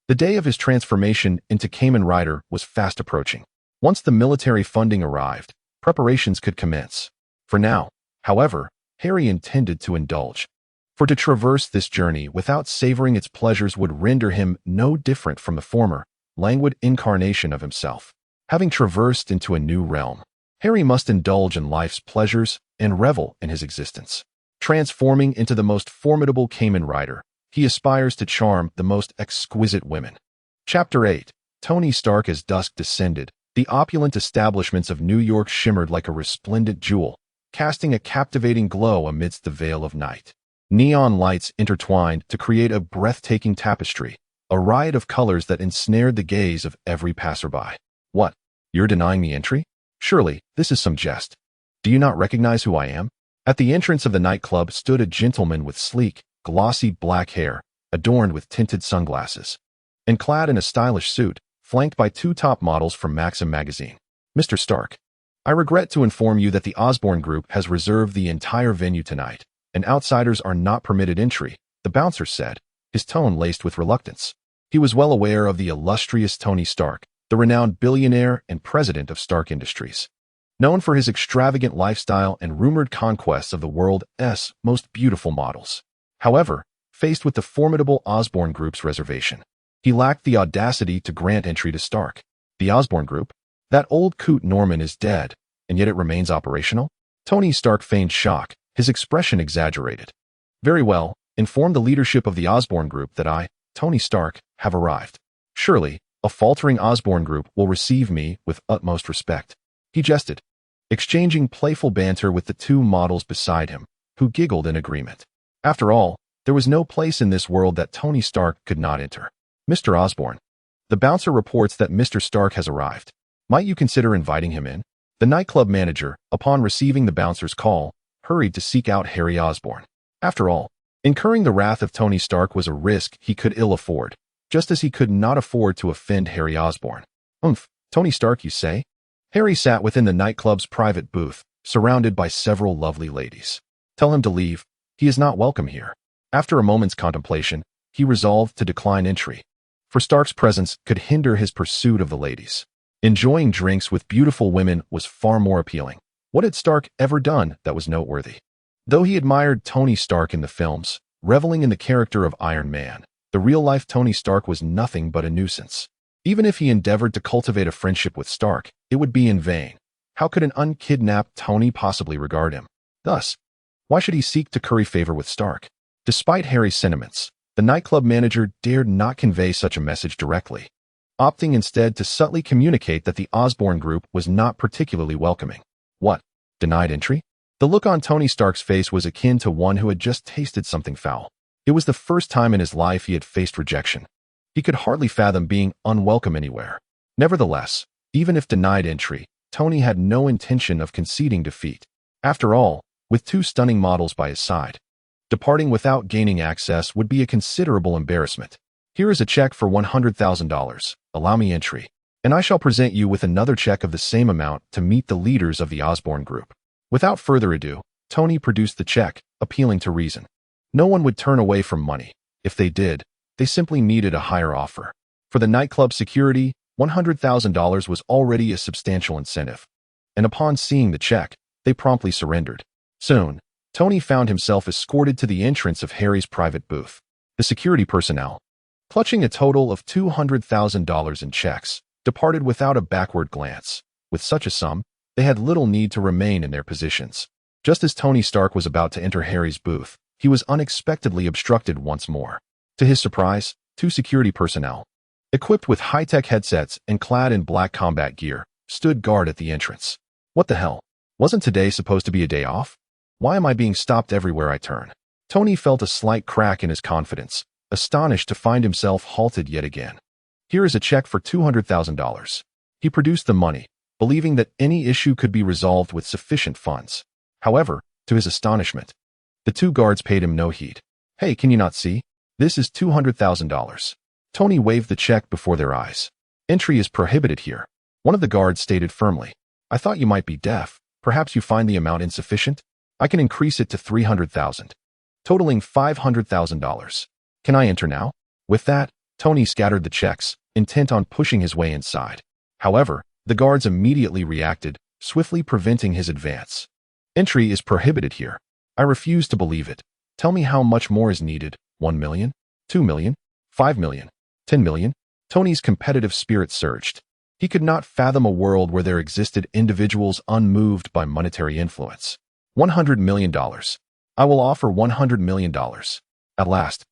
The day of his transformation into Kamen Rider was fast approaching. Once the military funding arrived, preparations could commence. For now, however, Harry intended to indulge. For to traverse this journey without savoring its pleasures would render him no different from the former, languid incarnation of himself. Having traversed into a new realm, Harry must indulge in life's pleasures and revel in his existence. Transforming into the most formidable Kamen Rider, he aspires to charm the most exquisite women. Chapter 8. Tony Stark. As dusk descended, the opulent establishments of New York shimmered like a resplendent jewel, casting a captivating glow amidst the veil of night. Neon lights intertwined to create a breathtaking tapestry, a riot of colors that ensnared the gaze of every passerby. What? You're denying me entry? Surely, this is some jest. Do you not recognize who I am? At the entrance of the nightclub stood a gentleman with sleek, glossy black hair, adorned with tinted sunglasses, and clad in a stylish suit, flanked by 2 top models from Maxim magazine. "Mr. Stark, I regret to inform you that the Osborn Group has reserved the entire venue tonight, and outsiders are not permitted entry," the bouncer said, his tone laced with reluctance. He was well aware of the illustrious Tony Stark, the renowned billionaire and president of Stark Industries. Known for his extravagant lifestyle and rumored conquests of the world's most beautiful models. However, faced with the formidable Osborn Group's reservation, he lacked the audacity to grant entry to Stark. The Osborn Group? That old coot Norman is dead, and yet it remains operational? Tony Stark feigned shock, his expression exaggerated. "Very well, inform the leadership of the Osborn Group that I, Tony Stark, have arrived. Surely, a faltering Osborn Group will receive me with utmost respect." He jested, exchanging playful banter with the 2 models beside him, who giggled in agreement. After all, there was no place in this world that Tony Stark could not enter. "Mr. Osborn, the bouncer reports that Mr. Stark has arrived. Might you consider inviting him in?" The nightclub manager, upon receiving the bouncer's call, hurried to seek out Harry Osborn. After all, incurring the wrath of Tony Stark was a risk he could ill afford, just as he could not afford to offend Harry Osborn. Tony Stark, you say? Harry sat within the nightclub's private booth, surrounded by several lovely ladies. "Tell him to leave. He is not welcome here." After a moment's contemplation, he resolved to decline entry, for Stark's presence could hinder his pursuit of the ladies. Enjoying drinks with beautiful women was far more appealing. What had Stark ever done that was noteworthy? Though he admired Tony Stark in the films, reveling in the character of Iron Man, the real-life Tony Stark was nothing but a nuisance. Even if he endeavored to cultivate a friendship with Stark, it would be in vain. How could an unkidnapped Tony possibly regard him? Thus, why should he seek to curry favor with Stark? Despite Harry's sentiments, the nightclub manager dared not convey such a message directly, opting instead to subtly communicate that the Osborn Group was not particularly welcoming. What? Denied entry? The look on Tony Stark's face was akin to one who had just tasted something foul. It was the first time in his life he had faced rejection. He could hardly fathom being unwelcome anywhere. Nevertheless, even if denied entry, Tony had no intention of conceding defeat. After all, with two stunning models by his side, departing without gaining access would be a considerable embarrassment. Here is a check for $100,000. Allow me entry, and I shall present you with another check of the same amount to meet the leaders of the Osborn group. Without further ado, Tony produced the check, appealing to reason. No one would turn away from money. If they did, they simply needed a higher offer. For the nightclub security, $100,000 was already a substantial incentive. And upon seeing the check, they promptly surrendered. Soon, Tony found himself escorted to the entrance of Harry's private booth. The security personnel, clutching a total of $200,000 in checks, departed without a backward glance. With such a sum, they had little need to remain in their positions. Just as Tony Stark was about to enter Harry's booth, he was unexpectedly obstructed once more. To his surprise, two security personnel, equipped with high-tech headsets and clad in black combat gear, stood guard at the entrance. What the hell? Wasn't today supposed to be a day off? Why am I being stopped everywhere I turn? Tony felt a slight crack in his confidence, astonished to find himself halted yet again. Here is a check for $200,000. He produced the money, believing that any issue could be resolved with sufficient funds. However, to his astonishment, the two guards paid him no heed. Hey, can you not see? This is $200,000. Tony waved the check before their eyes. Entry is prohibited here. One of the guards stated firmly. I thought you might be deaf. Perhaps you find the amount insufficient? I can increase it to $300,000, totaling $500,000. Can I enter now? With that, Tony scattered the checks, intent on pushing his way inside. However, the guards immediately reacted, swiftly preventing his advance. Entry is prohibited here. I refuse to believe it. Tell me how much more is needed. 1 million? 2 million? 5 million? 10 million? Tony's competitive spirit surged. He could not fathom a world where there existed individuals unmoved by monetary influence. $100 million. I will offer $100 million. At last,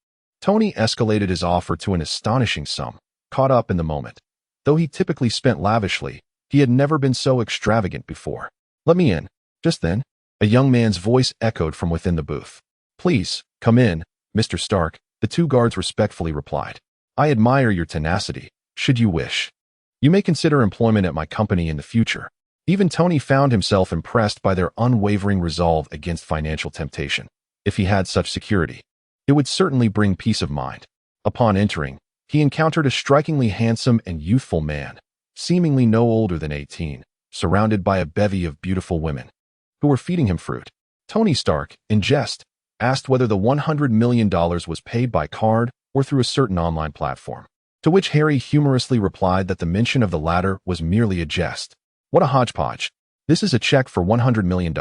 Tony escalated his offer to an astonishing sum, caught up in the moment. Though he typically spent lavishly, he had never been so extravagant before. Let me in. Just then, a young man's voice echoed from within the booth. Please, come in, Mr. Stark, the two guards respectfully replied. I admire your tenacity, should you wish. You may consider employment at my company in the future. Even Tony found himself impressed by their unwavering resolve against financial temptation. If he had such security, it would certainly bring peace of mind. Upon entering, he encountered a strikingly handsome and youthful man, seemingly no older than 18, surrounded by a bevy of beautiful women, who were feeding him fruit. Tony Stark, in jest, asked whether the $100 million was paid by card or through a certain online platform, to which Harry humorously replied that the mention of the latter was merely a jest. What a hodgepodge. This is a check for $100 million.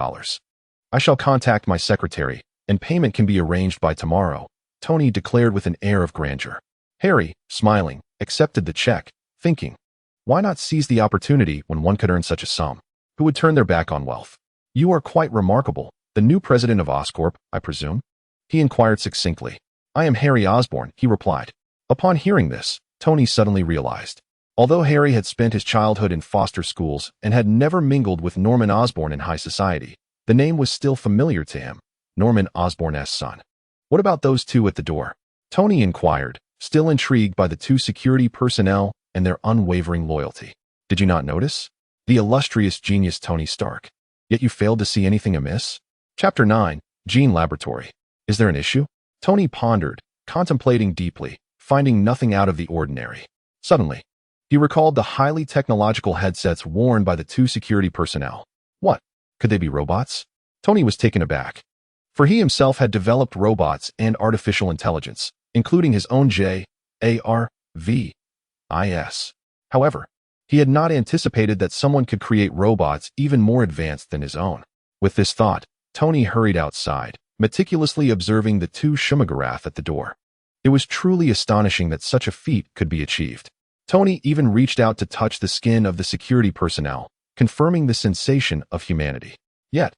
I shall contact my secretary, and payment can be arranged by tomorrow, Tony declared with an air of grandeur. Harry, smiling, accepted the check, thinking, why not seize the opportunity when one could earn such a sum? Who would turn their back on wealth? You are quite remarkable. The new president of Oscorp, I presume? He inquired succinctly. I am Harry Osborn, he replied. Upon hearing this, Tony suddenly realized. Although Harry had spent his childhood in foster schools and had never mingled with Norman Osborn in high society, the name was still familiar to him. Norman Osborn's son. What about those two at the door? Tony inquired, still intrigued by the two security personnel and their unwavering loyalty. Did you not notice? The illustrious genius Tony Stark. Yet you failed to see anything amiss? Chapter 9, Gene Laboratory. Is there an issue? Tony pondered, contemplating deeply, finding nothing out of the ordinary. Suddenly, he recalled the highly technological headsets worn by the two security personnel. What? Could they be robots? Tony was taken aback, for he himself had developed robots and artificial intelligence, including his own J.A.R.V.I.S. However, he had not anticipated that someone could create robots even more advanced than his own. With this thought, Tony hurried outside, meticulously observing the two Shumagarath at the door. It was truly astonishing that such a feat could be achieved. Tony even reached out to touch the skin of the security personnel, confirming the sensation of humanity. Yet,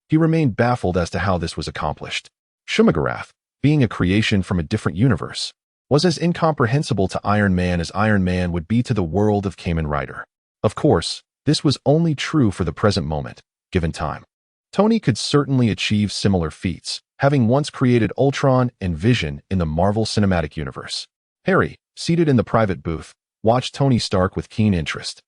he remained baffled as to how this was accomplished. Shumagarath, being a creation from a different universe, was as incomprehensible to Iron Man as Iron Man would be to the world of Kamen Rider. Of course, this was only true for the present moment, given time. Tony could certainly achieve similar feats, having once created Ultron and Vision in the Marvel Cinematic Universe. Harry, seated in the private booth, watched Tony Stark with keen interest.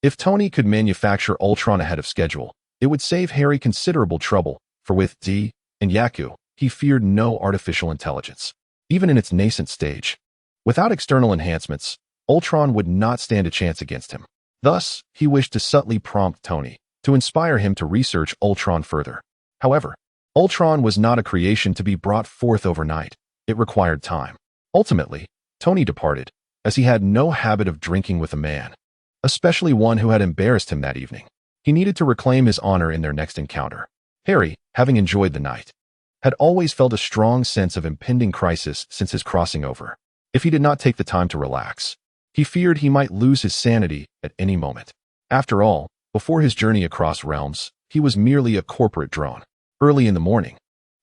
If Tony could manufacture Ultron ahead of schedule, it would save Harry considerable trouble, for with D and Yaku, he feared no artificial intelligence, even in its nascent stage. Without external enhancements, Ultron would not stand a chance against him. Thus, he wished to subtly prompt Tony to inspire him to research Ultron further. However, Ultron was not a creation to be brought forth overnight. It required time. Ultimately, Tony departed, as he had no habit of drinking with a man, especially one who had embarrassed him that evening. He needed to reclaim his honor in their next encounter. Harry, having enjoyed the night, had always felt a strong sense of impending crisis since his crossing over. If he did not take the time to relax, he feared he might lose his sanity at any moment. After all, before his journey across realms, he was merely a corporate drone. Early in the morning,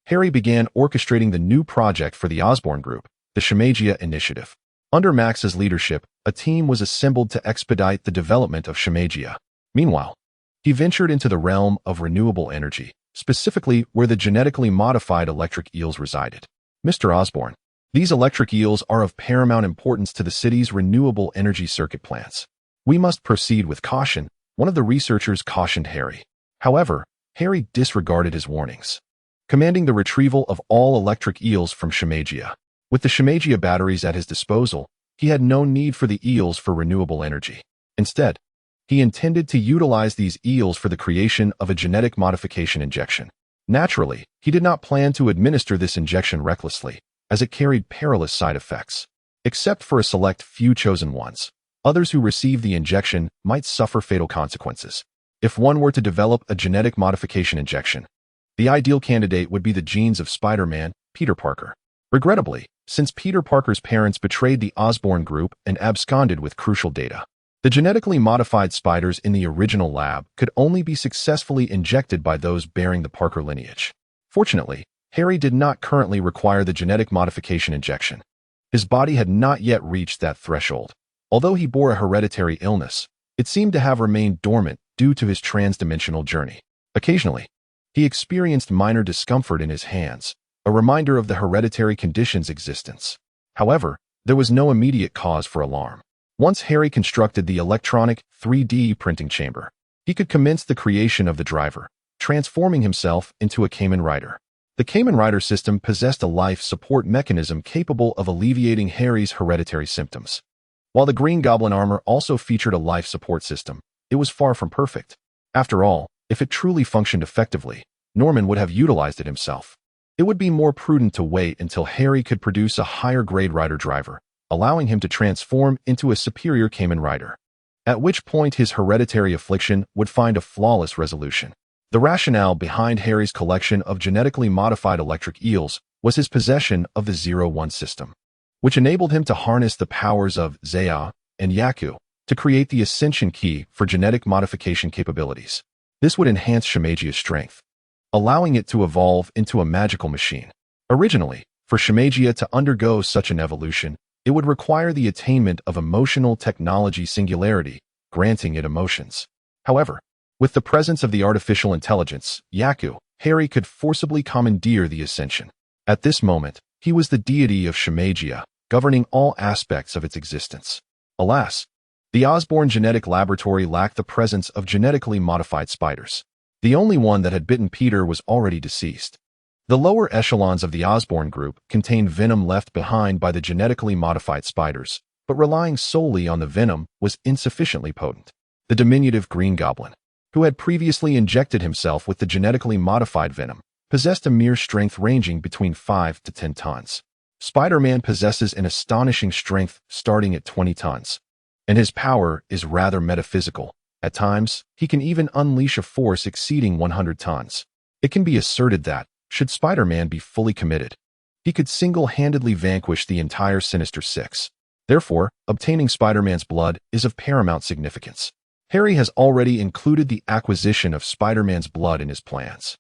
Harry began orchestrating the new project for the Osborn Group, the Shemagia Initiative. Under Max's leadership, a team was assembled to expedite the development of Shemagia. Meanwhile, he ventured into the realm of renewable energy, specifically where the genetically modified electric eels resided. Mr. Osborn, these electric eels are of paramount importance to the city's renewable energy circuit plants. We must proceed with caution, one of the researchers cautioned Harry. However, Harry disregarded his warnings, commanding the retrieval of all electric eels from Shemagia. With the Shemagia batteries at his disposal, he had no need for the eels for renewable energy. Instead, he intended to utilize these eels for the creation of a genetic modification injection. Naturally, he did not plan to administer this injection recklessly, as it carried perilous side effects. Except for a select few chosen ones, others who received the injection might suffer fatal consequences. If one were to develop a genetic modification injection, the ideal candidate would be the genes of Spider-Man, Peter Parker. Regrettably, since Peter Parker's parents betrayed the Osborn Group and absconded with crucial data, the genetically modified spiders in the original lab could only be successfully injected by those bearing the Parker lineage. Fortunately, Harry did not currently require the genetic modification injection. His body had not yet reached that threshold. Although he bore a hereditary illness, it seemed to have remained dormant due to his transdimensional journey. Occasionally, he experienced minor discomfort in his hands, a reminder of the hereditary condition's existence. However, there was no immediate cause for alarm. Once Harry constructed the electronic 3D printing chamber, he could commence the creation of the driver, transforming himself into a Kamen Rider. The Kamen Rider system possessed a life support mechanism capable of alleviating Harry's hereditary symptoms. While the Green Goblin armor also featured a life support system, it was far from perfect. After all, if it truly functioned effectively, Norman would have utilized it himself. It would be more prudent to wait until Harry could produce a higher-grade Rider driver, allowing him to transform into a superior Kamen Rider, at which point his hereditary affliction would find a flawless resolution. The rationale behind Harry's collection of genetically modified electric eels was his possession of the 0-1 system, which enabled him to harness the powers of Zaya and Yaku to create the Ascension Key for genetic modification capabilities. This would enhance Shemagia's strength, allowing it to evolve into a magical machine. Originally, for Shemagia to undergo such an evolution, it would require the attainment of emotional technology singularity, granting it emotions. However, with the presence of the artificial intelligence, Yaku, Harry could forcibly commandeer the Ascension. At this moment, he was the deity of Shemagia, governing all aspects of its existence. Alas, the Osborn Genetic Laboratory lacked the presence of genetically modified spiders. The only one that had bitten Peter was already deceased. The lower echelons of the Osborn Group contained venom left behind by the genetically modified spiders, but relying solely on the venom was insufficiently potent. The diminutive Green Goblin, who had previously injected himself with the genetically modified venom, possessed a mere strength ranging between 5 to 10 tons. Spider-Man possesses an astonishing strength starting at 20 tons, and his power is rather metaphysical. At times, he can even unleash a force exceeding 100 tons. It can be asserted that, should Spider-Man be fully committed, he could single-handedly vanquish the entire Sinister Six. Therefore, obtaining Spider-Man's blood is of paramount significance. Harry has already included the acquisition of Spider-Man's blood in his plans.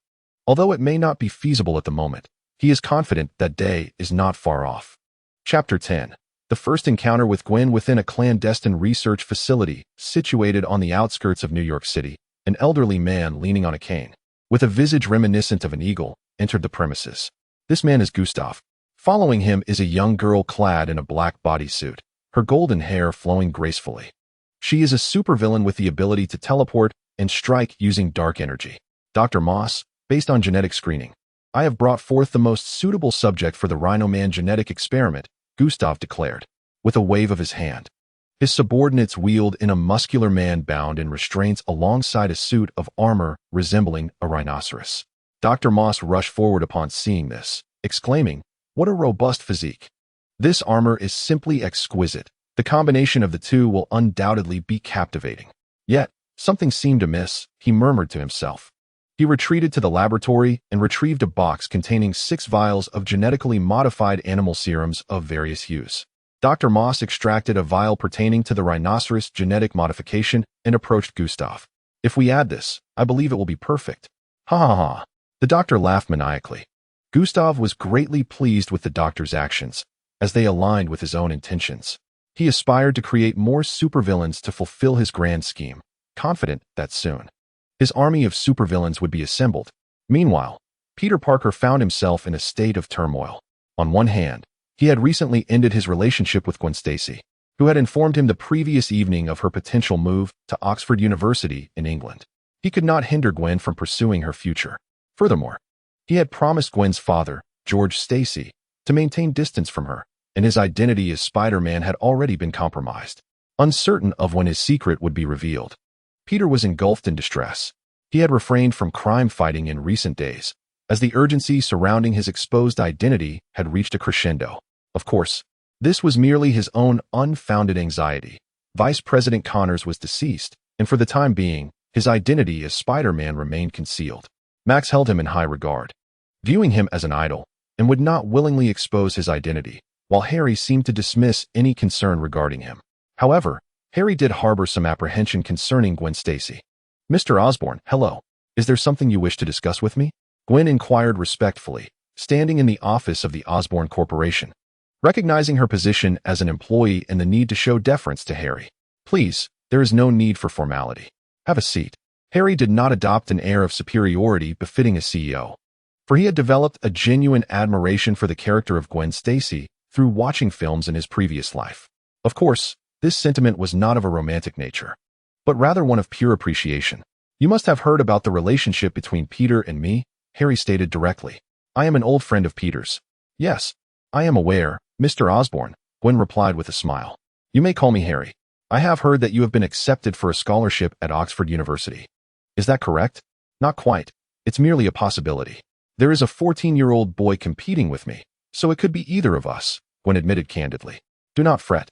Although it may not be feasible at the moment, he is confident that day is not far off. Chapter 10. The first encounter with Gwen within a clandestine research facility situated on the outskirts of New York City. An elderly man leaning on a cane, with a visage reminiscent of an eagle, entered the premises. This man is Gustav. Following him is a young girl clad in a black bodysuit. her golden hair flowing gracefully. She is a supervillain with the ability to teleport and strike using dark energy. Dr. Moss, based on genetic screening, I have brought forth the most suitable subject for the Rhino Man genetic experiment, Gustav declared, with a wave of his hand. His subordinates wheeled in a muscular man bound in restraints alongside a suit of armor resembling a rhinoceros. Dr. Moss rushed forward upon seeing this, exclaiming, "What a robust physique! This armor is simply exquisite. The combination of the two will undoubtedly be captivating." Yet, something seemed amiss, he murmured to himself. He retreated to the laboratory and retrieved a box containing 6 vials of genetically modified animal serums of various hues. Dr. Moss extracted a vial pertaining to the rhinoceros genetic modification and approached Gustav. "If we add this, I believe it will be perfect." Ha ha ha. The doctor laughed maniacally. Gustav was greatly pleased with the doctor's actions, as they aligned with his own intentions. He aspired to create more supervillains to fulfill his grand scheme, confident that soon his army of supervillains would be assembled. Meanwhile, Peter Parker found himself in a state of turmoil. On one hand, he had recently ended his relationship with Gwen Stacy, who had informed him the previous evening of her potential move to Oxford University in England. He could not hinder Gwen from pursuing her future. Furthermore, he had promised Gwen's father, George Stacy, to maintain distance from her, and his identity as Spider-Man had already been compromised. Uncertain of when his secret would be revealed, Peter was engulfed in distress. He had refrained from crime fighting in recent days, as the urgency surrounding his exposed identity had reached a crescendo. Of course, this was merely his own unfounded anxiety. Vice President Connors was deceased, and for the time being, his identity as Spider-Man remained concealed. Max held him in high regard, viewing him as an idol, and would not willingly expose his identity, while Harry seemed to dismiss any concern regarding him. However, Harry did harbor some apprehension concerning Gwen Stacy. "Mr. Osborn, hello. Is there something you wish to discuss with me?" Gwen inquired respectfully, standing in the office of the Osborn Corporation. Recognizing her position as an employee and the need to show deference to Harry. "Please, there is no need for formality. Have a seat." Harry did not adopt an air of superiority befitting a CEO, for he had developed a genuine admiration for the character of Gwen Stacy through watching films in his previous life. Of course, this sentiment was not of a romantic nature, but rather one of pure appreciation. "You must have heard about the relationship between Peter and me," Harry stated directly. "I am an old friend of Peter's." "Yes, I am aware, Mr. Osborn," Gwen replied with a smile. "You may call me Harry. I have heard that you have been accepted for a scholarship at Oxford University. Is that correct?" "Not quite. It's merely a possibility. There is a 14-year-old boy competing with me, so it could be either of us," Gwen admitted candidly. "Do not fret.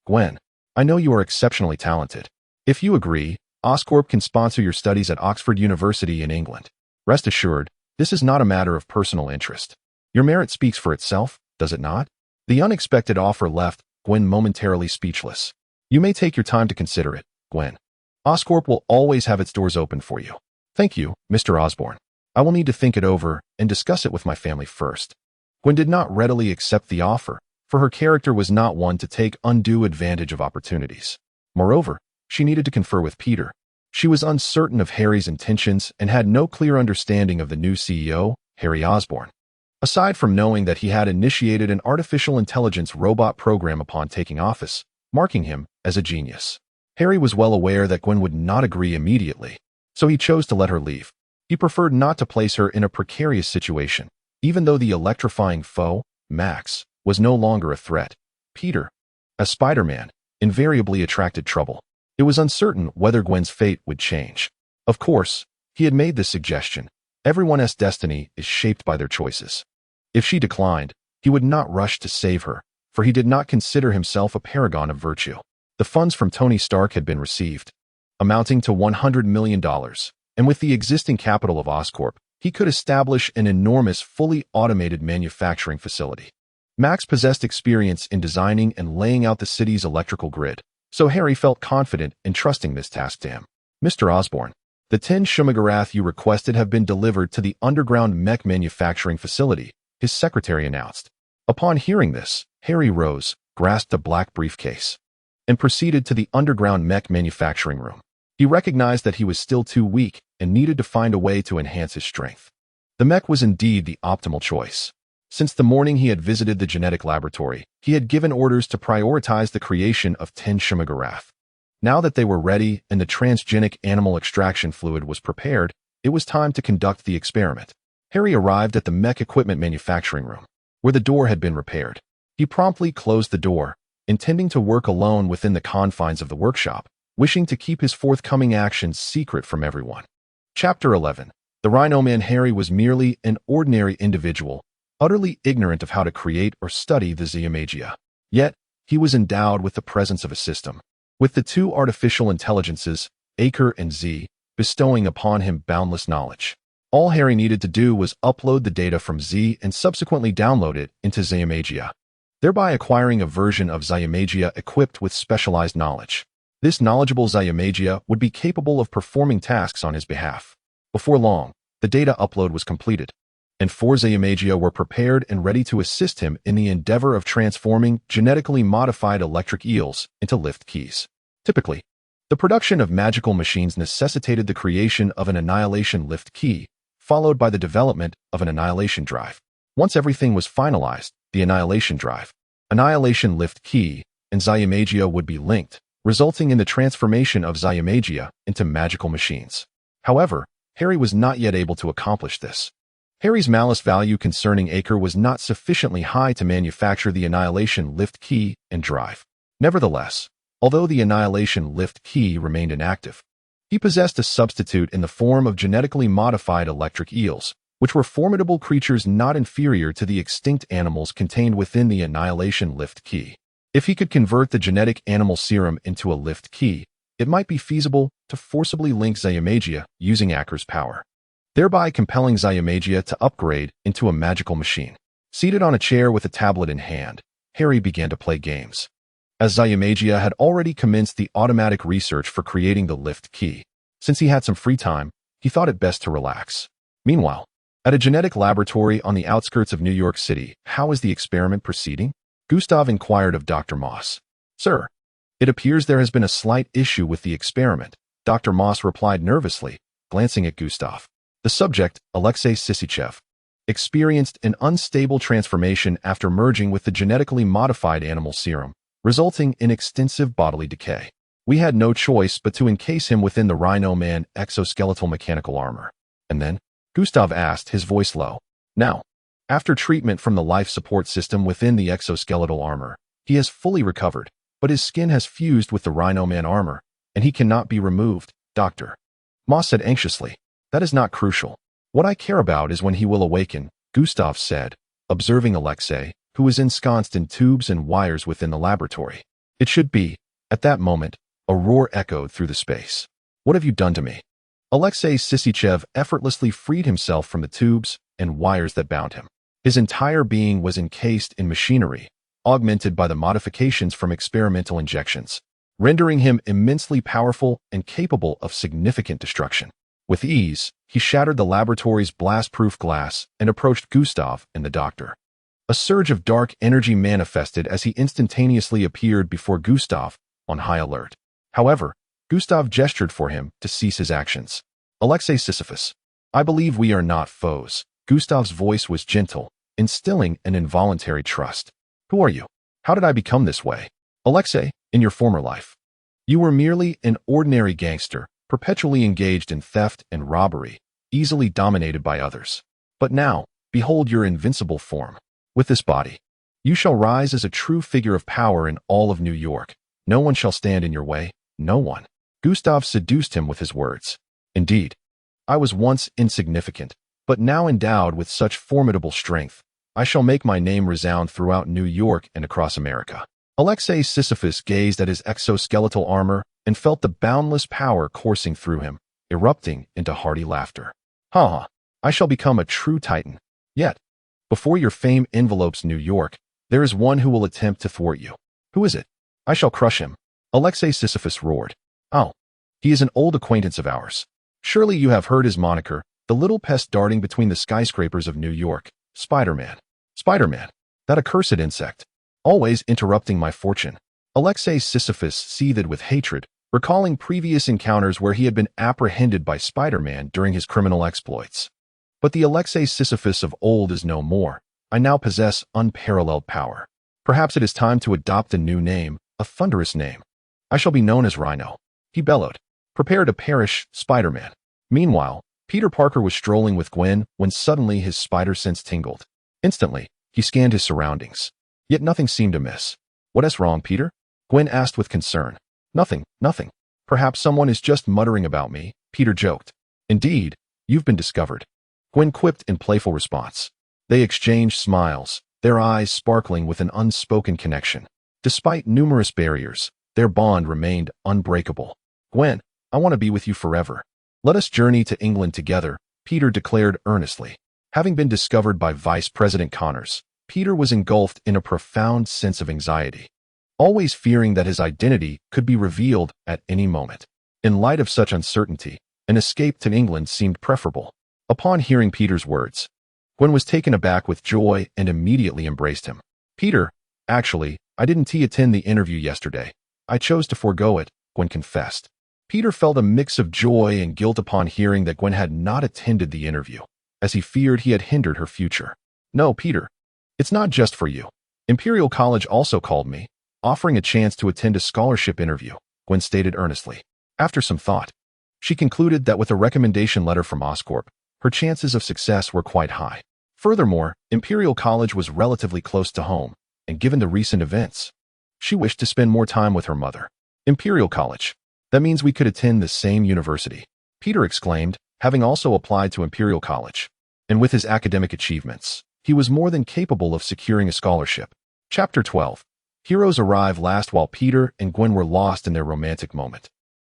Gwen, I know you are exceptionally talented. If you agree, Oscorp can sponsor your studies at Oxford University in England. Rest assured, this is not a matter of personal interest. Your merit speaks for itself, does it not?" The unexpected offer left Gwen momentarily speechless. "You may take your time to consider it, Gwen. Oscorp will always have its doors open for you." "Thank you, Mr. Osborn. I will need to think it over and discuss it with my family first." Gwen did not readily accept the offer, for her character was not one to take undue advantage of opportunities. Moreover, she needed to confer with Peter. She was uncertain of Harry's intentions and had no clear understanding of the new CEO, Harry Osborn. Aside from knowing that he had initiated an artificial intelligence robot program upon taking office, marking him as a genius. Harry was well aware that Gwen would not agree immediately, so he chose to let her leave. He preferred not to place her in a precarious situation, even though the electrifying foe, Max, was no longer a threat. Peter, as Spider-Man, invariably attracted trouble. It was uncertain whether Gwen's fate would change. Of course, he had made this suggestion. Everyone's destiny is shaped by their choices. If she declined, he would not rush to save her, for he did not consider himself a paragon of virtue. The funds from Tony Stark had been received, amounting to $100 million, and with the existing capital of Oscorp, he could establish an enormous, fully automated manufacturing facility. Max possessed experience in designing and laying out the city's electrical grid, so Harry felt confident in trusting this task to him. "Mr. Osborn, the 10 Shumagarath you requested have been delivered to the underground mech manufacturing facility," his secretary announced. Upon hearing this, Harry rose, grasped a black briefcase, and proceeded to the underground mech manufacturing room. He recognized that he was still too weak and needed to find a way to enhance his strength. The mech was indeed the optimal choice. Since the morning he had visited the genetic laboratory, he had given orders to prioritize the creation of 10 Shimagarath. Now that they were ready and the transgenic animal extraction fluid was prepared, it was time to conduct the experiment. Harry arrived at the mech equipment manufacturing room, where the door had been repaired. He promptly closed the door, intending to work alone within the confines of the workshop, wishing to keep his forthcoming actions secret from everyone. Chapter 11. The Rhino Man. Harry was merely an ordinary individual, utterly ignorant of how to create or study the Zia-Magia. Yet, he was endowed with the presence of a system, with the two artificial intelligences, Acre and Z, bestowing upon him boundless knowledge. All Harry needed to do was upload the data from Z and subsequently download it into Zia-Magia, thereby acquiring a version of Zia-Magia equipped with specialized knowledge. This knowledgeable Zia-Magia would be capable of performing tasks on his behalf. Before long, the data upload was completed, and 4 Zia-Magia were prepared and ready to assist him in the endeavor of transforming genetically modified electric eels into lift keys. Typically, the production of magical machines necessitated the creation of an annihilation lift key, followed by the development of an annihilation drive. Once everything was finalized, the annihilation drive, annihilation lift key, and Zia-Magia would be linked, resulting in the transformation of Zia-Magia into magical machines. However, Harry was not yet able to accomplish this. Harry's malice value concerning Acre was not sufficiently high to manufacture the annihilation lift key and drive. Nevertheless, although the annihilation lift key remained inactive, he possessed a substitute in the form of genetically modified electric eels, which were formidable creatures not inferior to the extinct animals contained within the annihilation lift key. If he could convert the genetic animal serum into a lift key, it might be feasible to forcibly link Zia-Magia using Acre's power, thereby compelling Zia-Magia to upgrade into a magical machine. Seated on a chair with a tablet in hand, Harry began to play games. As Zia-Magia had already commenced the automatic research for creating the lift key. Since he had some free time, he thought it best to relax. Meanwhile, at a genetic laboratory on the outskirts of New York City, how is the experiment proceeding? Gustav inquired of Dr. Moss. Sir, it appears there has been a slight issue with the experiment, Dr. Moss replied nervously, glancing at Gustav. The subject, Alexei Sisichev, experienced an unstable transformation after merging with the genetically modified animal serum, resulting in extensive bodily decay. We had no choice but to encase him within the Rhino Man exoskeletal mechanical armor. And then, Gustav asked, his voice low. Now, after treatment from the life support system within the exoskeletal armor, he has fully recovered, but his skin has fused with the Rhino Man armor, and he cannot be removed, Doctor. Moss said anxiously. That is not crucial. What I care about is when he will awaken, Gustav said, observing Alexei, who was ensconced in tubes and wires within the laboratory. It should be, at that moment, a roar echoed through the space. What have you done to me? Alexei Sisichev effortlessly freed himself from the tubes and wires that bound him. His entire being was encased in machinery, augmented by the modifications from experimental injections, rendering him immensely powerful and capable of significant destruction. With ease, he shattered the laboratory's blast-proof glass and approached Gustav and the doctor. A surge of dark energy manifested as he instantaneously appeared before Gustav, on high alert. However, Gustav gestured for him to cease his actions. Alexei Sisyphus, I believe we are not foes. Gustav's voice was gentle, instilling an involuntary trust. Who are you? How did I become this way? Alexei, in your former life, you were merely an ordinary gangster, perpetually engaged in theft and robbery, easily dominated by others. But now, behold your invincible form. With this body, you shall rise as a true figure of power in all of New York. No one shall stand in your way, no one. Gustav seduced him with his words. Indeed, I was once insignificant, but now endowed with such formidable strength, I shall make my name resound throughout New York and across America. Alexei Sisyphus gazed at his exoskeletal armor and felt the boundless power coursing through him, erupting into hearty laughter. Ha ha, I shall become a true titan. Yet, before your fame envelopes New York, there is one who will attempt to thwart you. Who is it? I shall crush him. Alexei Sisyphus roared. Oh, he is an old acquaintance of ours. Surely you have heard his moniker, the little pest darting between the skyscrapers of New York, Spider-Man. Spider-Man, that accursed insect, always interrupting my fortune. Alexei Sisyphus seethed with hatred, recalling previous encounters where he had been apprehended by Spider-Man during his criminal exploits. But the Alexei Sisyphus of old is no more, I now possess unparalleled power. Perhaps it is time to adopt a new name, a thunderous name. I shall be known as Rhino," he bellowed. "Prepare to perish, Spider-Man." Meanwhile, Peter Parker was strolling with Gwen when suddenly his spider sense tingled. Instantly, he scanned his surroundings. Yet nothing seemed amiss. "What is wrong, Peter?" Gwen asked with concern. Nothing. Perhaps someone is just muttering about me," Peter joked. "Indeed, you've been discovered," Gwen quipped in playful response. They exchanged smiles, their eyes sparkling with an unspoken connection. Despite numerous barriers, their bond remained unbreakable. "Gwen, I want to be with you forever. Let us journey to England together," Peter declared earnestly. Having been discovered by Vice President Connors, Peter was engulfed in a profound sense of anxiety, always fearing that his identity could be revealed at any moment. In light of such uncertainty, an escape to England seemed preferable. Upon hearing Peter's words, Gwen was taken aback with joy and immediately embraced him. "Peter, actually, I didn't attend the interview yesterday. I chose to forego it," Gwen confessed. Peter felt a mix of joy and guilt upon hearing that Gwen had not attended the interview, as he feared he had hindered her future. "No, Peter, it's not just for you. Imperial College also called me, offering a chance to attend a scholarship interview," Gwen stated earnestly. After some thought, she concluded that with a recommendation letter from Oscorp, her chances of success were quite high. Furthermore, Imperial College was relatively close to home, and given the recent events, she wished to spend more time with her mother. "Imperial College. That means we could attend the same university," Peter exclaimed, having also applied to Imperial College. And with his academic achievements, he was more than capable of securing a scholarship. Chapter 12. Heroes arrive last while Peter and Gwen were lost in their romantic moment.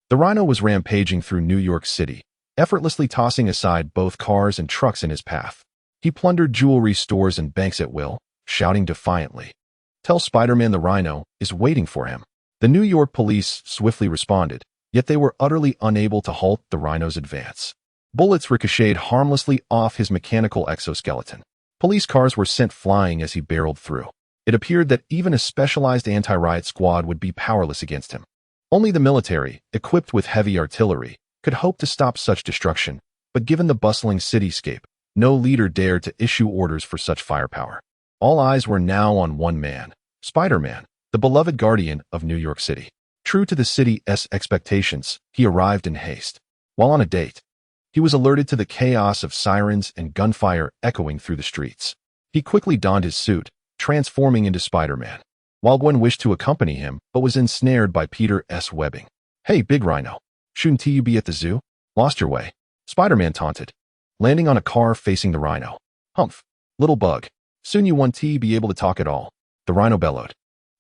The Rhino was rampaging through New York City, effortlessly tossing aside both cars and trucks in his path. He plundered jewelry stores and banks at will, shouting defiantly, "Tell Spider-Man the Rhino is waiting for him." The New York police swiftly responded, yet they were utterly unable to halt the Rhino's advance. Bullets ricocheted harmlessly off his mechanical exoskeleton. Police cars were sent flying as he barreled through. It appeared that even a specialized anti-riot squad would be powerless against him. Only the military, equipped with heavy artillery, could hope to stop such destruction, but given the bustling cityscape, no leader dared to issue orders for such firepower. All eyes were now on one man, Spider-Man, the beloved guardian of New York City. True to the city's expectations, he arrived in haste. While on a date, he was alerted to the chaos of sirens and gunfire echoing through the streets. He quickly donned his suit, transforming into Spider-Man. While Gwen wished to accompany him, but was ensnared by Peter's webbing. "Hey, Big Rhino, shouldn't you be at the zoo? Lost your way?" Spider-Man taunted, landing on a car facing the Rhino. "Humph, little bug, soon you won't be able to talk at all," the Rhino bellowed,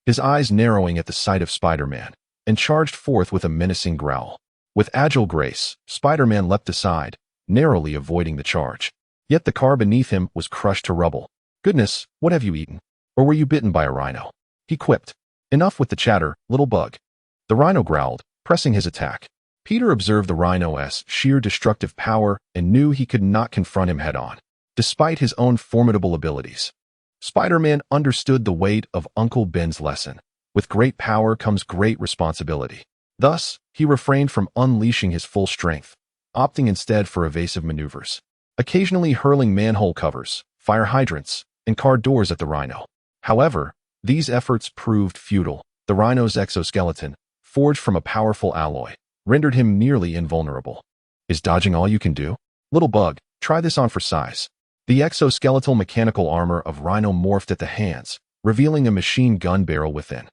his eyes narrowing at the sight of Spider-Man, and charged forth with a menacing growl. With agile grace, Spider-Man leapt aside, narrowly avoiding the charge. Yet the car beneath him was crushed to rubble. "Goodness, what have you eaten? Or were you bitten by a rhino?" he quipped. "Enough with the chatter, little bug." The Rhino growled, pressing his attack. Peter observed the Rhino's sheer destructive power and knew he could not confront him head-on, despite his own formidable abilities. Spider-Man understood the weight of Uncle Ben's lesson. With great power comes great responsibility. Thus, he refrained from unleashing his full strength, opting instead for evasive maneuvers, occasionally hurling manhole covers, fire hydrants, and car doors at the Rhino. However, these efforts proved futile. The Rhino's exoskeleton, forged from a powerful alloy, rendered him nearly invulnerable. "Is dodging all you can do? Little bug, try this on for size." The exoskeletal mechanical armor of Rhino morphed at the hands, revealing a machine gun barrel within.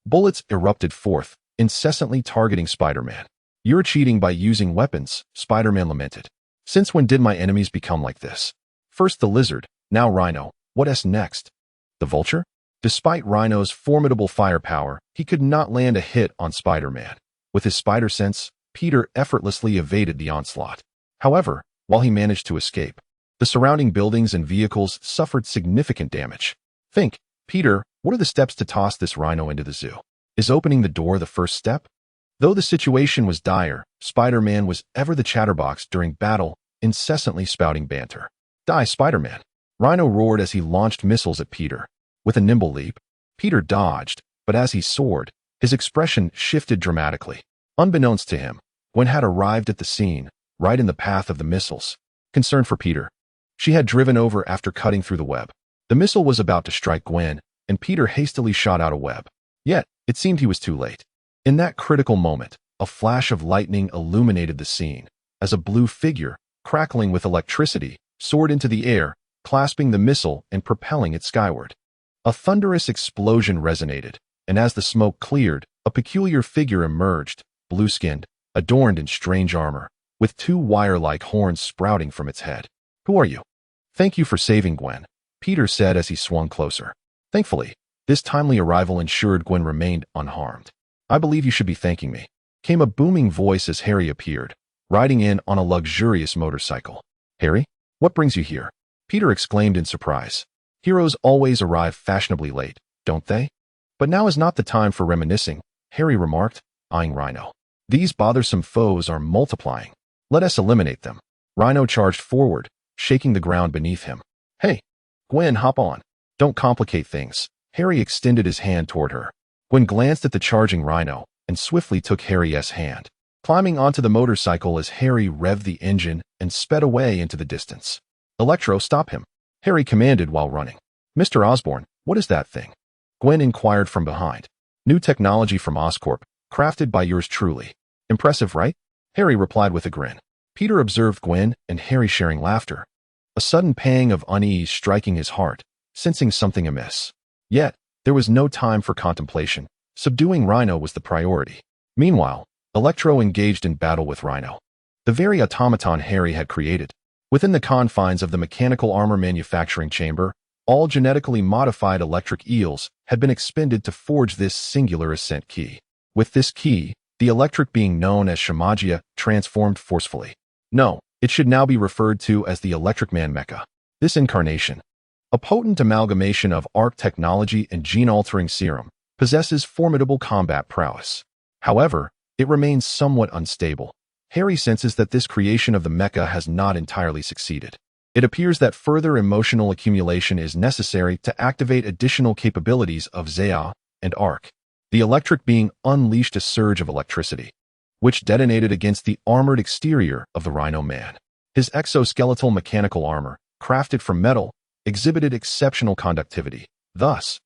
Bullets erupted forth, incessantly targeting Spider-Man. "You're cheating by using weapons," Spider-Man lamented. "Since when did my enemies become like this? First the lizard, now Rhino, what's next? The vulture?" Despite Rhino's formidable firepower, he could not land a hit on Spider-Man. With his spider sense, Peter effortlessly evaded the onslaught. However, while he managed to escape, the surrounding buildings and vehicles suffered significant damage. "Think, Peter, what are the steps to toss this Rhino into the zoo? Is opening the door the first step?" Though the situation was dire, Spider-Man was ever the chatterbox during battle, incessantly spouting banter. "Die, Spider-Man!" Rhino roared as he launched missiles at Peter. With a nimble leap, Peter dodged, but as he soared, his expression shifted dramatically. Unbeknownst to him, Gwen had arrived at the scene, right in the path of the missiles. Concerned for Peter, she had driven over after cutting through the web. The missile was about to strike Gwen, and Peter hastily shot out a web. Yet, it seemed he was too late. In that critical moment, a flash of lightning illuminated the scene, as a blue figure, crackling with electricity, soared into the air, clasping the missile and propelling it skyward. A thunderous explosion resonated, and as the smoke cleared, a peculiar figure emerged, blue-skinned, adorned in strange armor, with two wire-like horns sprouting from its head. "Who are you?" "Thank you for saving Gwen," Peter said as he swung closer. Thankfully, this timely arrival ensured Gwen remained unharmed. "I believe you should be thanking me," came a booming voice as Harry appeared, riding in on a luxurious motorcycle. "Harry, what brings you here?" Peter exclaimed in surprise. "Heroes always arrive fashionably late, don't they?" "But now is not the time for reminiscing," Harry remarked, eyeing Rhino. "These bothersome foes are multiplying. Let us eliminate them." Rhino charged forward, shaking the ground beneath him. "Hey, Gwen, hop on. Don't complicate things." Harry extended his hand toward her. Gwen glanced at the charging Rhino and swiftly took Harry's hand, climbing onto the motorcycle as Harry revved the engine and sped away into the distance. "Electro, stop him," Harry commanded while running. "Mr. Osborn, what is that thing?" Gwen inquired from behind. "New technology from Oscorp, crafted by yours truly. Impressive, right?" Harry replied with a grin. Peter observed Gwen and Harry sharing laughter, a sudden pang of unease striking his heart, sensing something amiss. Yet, there was no time for contemplation. Subduing Rhino was the priority. Meanwhile, Electro engaged in battle with Rhino, the very automaton Harry had created. Within the confines of the mechanical armor manufacturing chamber, all genetically modified electric eels had been expended to forge this singular ascent key. With this key, the electric being known as Shamagia transformed forcefully. No, it should now be referred to as the Electric Man Mecha. This incarnation, a potent amalgamation of ARC technology and gene-altering serum, possesses formidable combat prowess. However, it remains somewhat unstable. Harry senses that this creation of the mecha has not entirely succeeded. It appears that further emotional accumulation is necessary to activate additional capabilities of Zea and ARC. The electric being unleashed a surge of electricity, which detonated against the armored exterior of the Rhino Man. His exoskeletal mechanical armor, crafted from metal, exhibited exceptional conductivity. Thus,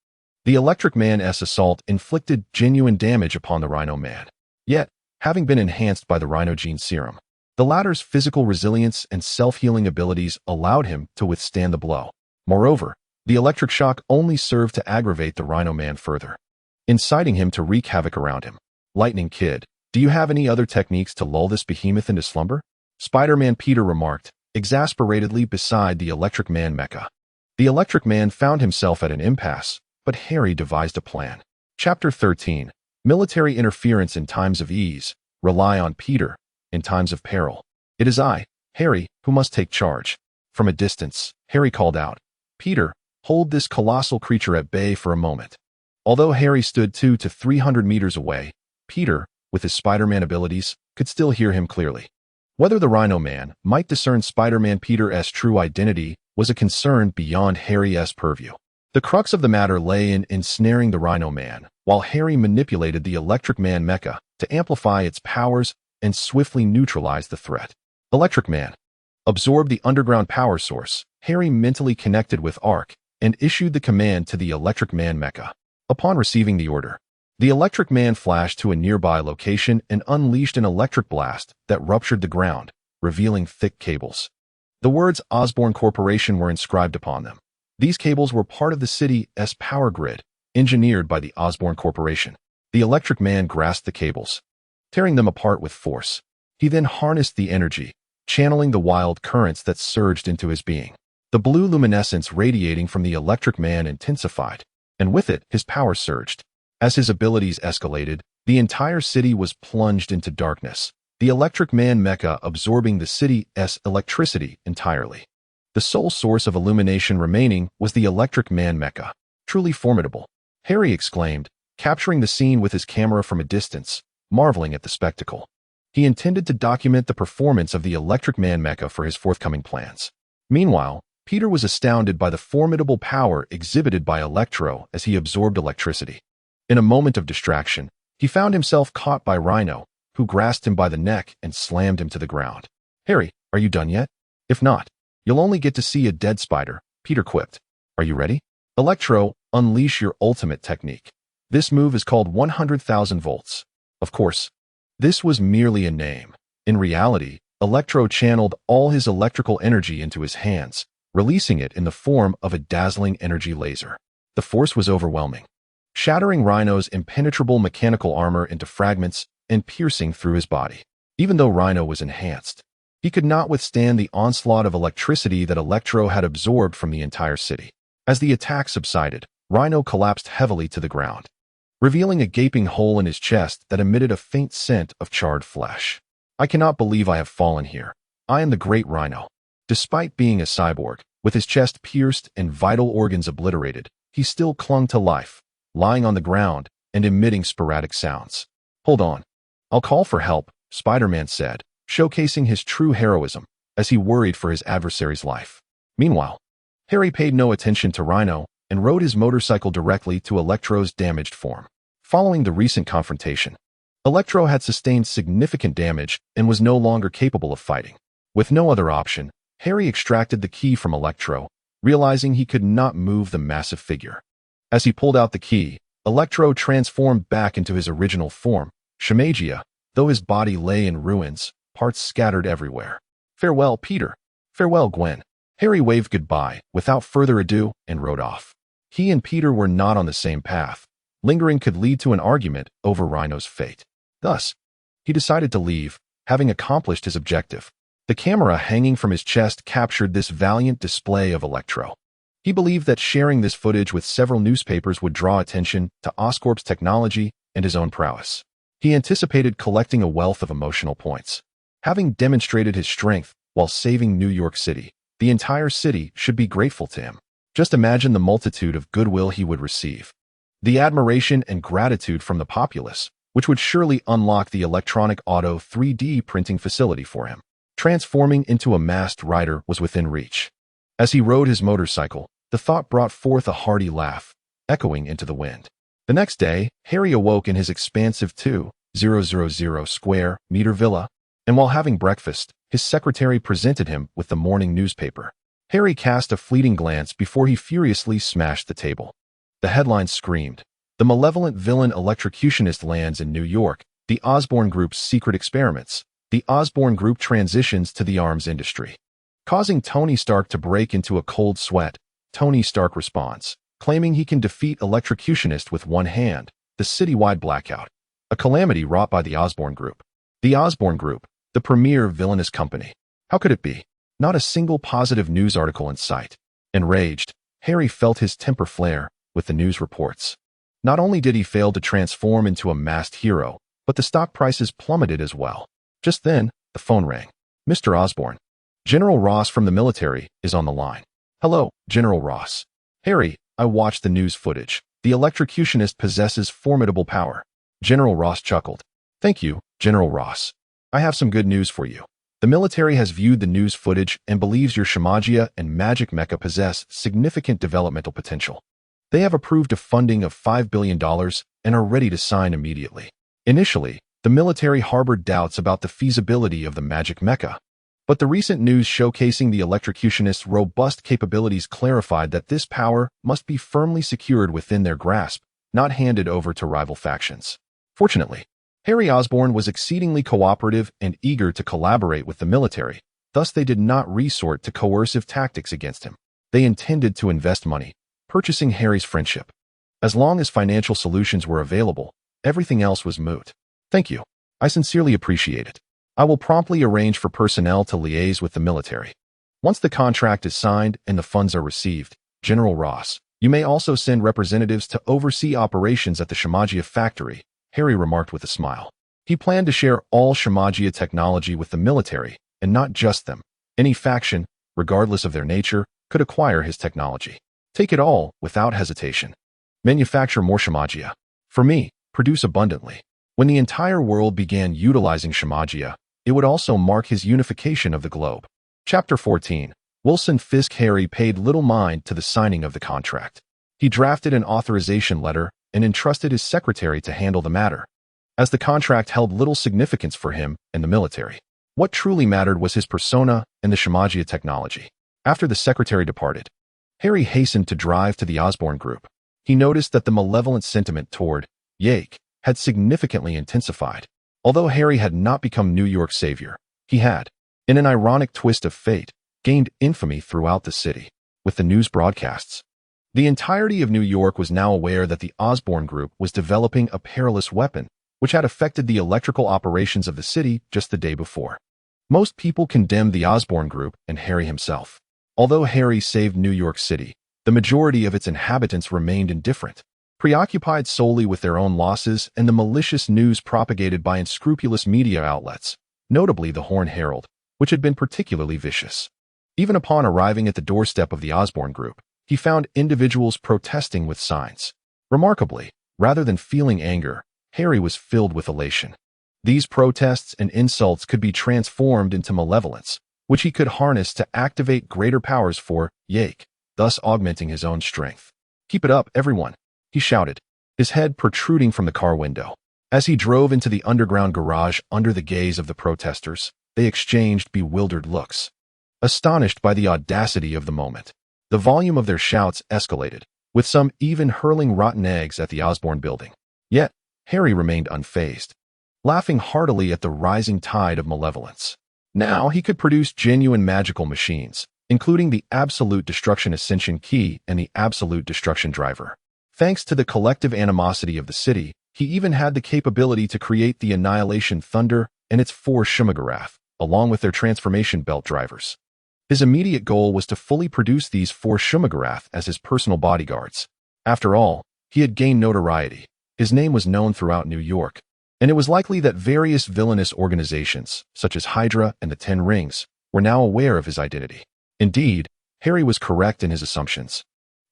the Electric Man's assault inflicted genuine damage upon the Rhino Man. Yet, having been enhanced by the Rhino Gene Serum, the latter's physical resilience and self-healing abilities allowed him to withstand the blow. Moreover, the electric shock only served to aggravate the Rhino Man further, inciting him to wreak havoc around him. "Lightning Kid, do you have any other techniques to lull this behemoth into slumber?" Spider-Man Peter remarked, exasperatedly beside the Electric Man Mecha. The Electric Man found himself at an impasse, but Harry devised a plan. Chapter 13. Military interference in times of ease. Rely on Peter in times of peril. "It is I, Harry, who must take charge." From a distance, Harry called out, "Peter, hold this colossal creature at bay for a moment." Although Harry stood 200 to 300 meters away, Peter, with his Spider-Man abilities, could still hear him clearly. Whether the Rhino Man might discern Spider-Man Peter's true identity was a concern beyond Harry's purview. The crux of the matter lay in ensnaring the Rhino Man, while Harry manipulated the Electric Man Mecha to amplify its powers and swiftly neutralize the threat. Electric Man absorbed the underground power source. Harry mentally connected with ARC and issued the command to the Electric Man Mecha. Upon receiving the order, the Electric Man flashed to a nearby location and unleashed an electric blast that ruptured the ground, revealing thick cables. The words Osborn Corporation were inscribed upon them. These cables were part of the city's power grid, engineered by the Osborn Corporation. The Electric Man grasped the cables, tearing them apart with force. He then harnessed the energy, channeling the wild currents that surged into his being. The blue luminescence radiating from the Electric Man intensified, and with it, his power surged. As his abilities escalated, the entire city was plunged into darkness, the Electric Man Mecha absorbing the city's electricity entirely. The sole source of illumination remaining was the Electric Man Mecha. "Truly formidable," Harry exclaimed, capturing the scene with his camera from a distance, marveling at the spectacle. He intended to document the performance of the Electric Man Mecha for his forthcoming plans. Meanwhile, Peter was astounded by the formidable power exhibited by Electro as he absorbed electricity. In a moment of distraction, he found himself caught by Rhino, who grasped him by the neck and slammed him to the ground. "Harry, are you done yet? If not, you'll only get to see a dead spider," Peter quipped. Are you ready? Electro, unleash your ultimate technique. This move is called 100,000 volts. Of course, this was merely a name. In reality, Electro channeled all his electrical energy into his hands, releasing it in the form of a dazzling energy laser. The force was overwhelming, shattering Rhino's impenetrable mechanical armor into fragments and piercing through his body. Even though Rhino was enhanced, he could not withstand the onslaught of electricity that Electro had absorbed from the entire city. As the attack subsided, Rhino collapsed heavily to the ground, revealing a gaping hole in his chest that emitted a faint scent of charred flesh. I cannot believe I have fallen here. I am the great Rhino. Despite being a cyborg, with his chest pierced and vital organs obliterated, he still clung to life, lying on the ground and emitting sporadic sounds. Hold on. I'll call for help, Spider-Man said, showcasing his true heroism as he worried for his adversary's life. Meanwhile, Harry paid no attention to Rhino and rode his motorcycle directly to Electro's damaged form. Following the recent confrontation, Electro had sustained significant damage and was no longer capable of fighting. With no other option, Harry extracted the key from Electro, realizing he could not move the massive figure. As he pulled out the key, Electro transformed back into his original form, Shamagia, though his body lay in ruins, parts scattered everywhere. Farewell, Peter. Farewell, Gwen. Harry waved goodbye without further ado and rode off. He and Peter were not on the same path. Lingering could lead to an argument over Rhino's fate. Thus, he decided to leave, having accomplished his objective. The camera hanging from his chest captured this valiant display of Electro. He believed that sharing this footage with several newspapers would draw attention to Oscorp's technology and his own prowess. He anticipated collecting a wealth of emotional points. Having demonstrated his strength while saving New York City, the entire city should be grateful to him. Just imagine the multitude of goodwill he would receive. The admiration and gratitude from the populace, which would surely unlock the electronic auto 3D printing facility for him. Transforming into a masked rider was within reach. As he rode his motorcycle, the thought brought forth a hearty laugh, echoing into the wind. The next day, Harry awoke in his expansive 2,000 square meter villa, and while having breakfast, his secretary presented him with the morning newspaper. Harry cast a fleeting glance before he furiously smashed the table. The headline screamed, "The malevolent villain electrocutionist lands in New York, the Osborn Group's secret experiments. The Osborn Group transitions to the arms industry." Causing Tony Stark to break into a cold sweat, Tony Stark responds, claiming he can defeat electrocutionist with one hand, the citywide blackout, a calamity wrought by the Osborn Group. The Osborn Group, the premier villainous company. How could it be? Not a single positive news article in sight. Enraged, Harry felt his temper flare with the news reports. Not only did he fail to transform into a masked hero, but the stock prices plummeted as well. Just then, the phone rang. "Mr. Osborn, General Ross from the military is on the line." "Hello, General Ross." "Harry, I watched the news footage. The electrocutionist possesses formidable power." General Ross chuckled. "Thank you, General Ross. I have some good news for you. The military has viewed the news footage and believes your Shamagia and magic mecha possess significant developmental potential. They have approved a funding of $5 billion and are ready to sign immediately." Initially, the military harbored doubts about the feasibility of the magic mecha, but the recent news showcasing the electrocutionist's robust capabilities clarified that this power must be firmly secured within their grasp, not handed over to rival factions. Fortunately, Harry Osborn was exceedingly cooperative and eager to collaborate with the military, thus they did not resort to coercive tactics against him. They intended to invest money, purchasing Harry's friendship. As long as financial solutions were available, everything else was moot. "Thank you. I sincerely appreciate it. I will promptly arrange for personnel to liaise with the military. Once the contract is signed and the funds are received, General Ross, you may also send representatives to oversee operations at the Shamagia factory," Harry remarked with a smile. He planned to share all Shamagia technology with the military, and not just them. Any faction, regardless of their nature, could acquire his technology. Take it all without hesitation. Manufacture more Shamagia. For me, produce abundantly. When the entire world began utilizing Shamagia, it would also mark his unification of the globe. Chapter 14. Wilson Fisk. Harry paid little mind to the signing of the contract. He drafted an authorization letter and entrusted his secretary to handle the matter, as the contract held little significance for him and the military. What truly mattered was his persona and the Shamagia technology. After the secretary departed, Harry hastened to drive to the Osborn group. He noticed that the malevolent sentiment toward Yake had significantly intensified. Although Harry had not become New York's savior, he had, in an ironic twist of fate, gained infamy throughout the city. With the news broadcasts, the entirety of New York was now aware that the Osborn group was developing a perilous weapon, which had affected the electrical operations of the city just the day before. Most people condemned the Osborn group and Harry himself. Although Harry saved New York City, the majority of its inhabitants remained indifferent, preoccupied solely with their own losses and the malicious news propagated by unscrupulous media outlets, notably the Horn Herald, which had been particularly vicious. Even upon arriving at the doorstep of the Osborn group, he found individuals protesting with signs. Remarkably, rather than feeling anger, Harry was filled with elation. These protests and insults could be transformed into malevolence, which he could harness to activate greater powers for Yake, thus augmenting his own strength. "Keep it up, everyone," he shouted, his head protruding from the car window. As he drove into the underground garage under the gaze of the protesters, they exchanged bewildered looks. Astonished by the audacity of the moment, the volume of their shouts escalated, with some even hurling rotten eggs at the Osborn building. Yet, Harry remained unfazed, laughing heartily at the rising tide of malevolence. Now he could produce genuine magical machines, including the Absolute Destruction Ascension Key and the Absolute Destruction Driver. Thanks to the collective animosity of the city, he even had the capability to create the Annihilation Thunder and its 4 Shumagarath, along with their transformation belt drivers. His immediate goal was to fully produce these 4 Shumagarath as his personal bodyguards. After all, he had gained notoriety. His name was known throughout New York, and it was likely that various villainous organizations, such as Hydra and the Ten Rings, were now aware of his identity. Indeed, Harry was correct in his assumptions.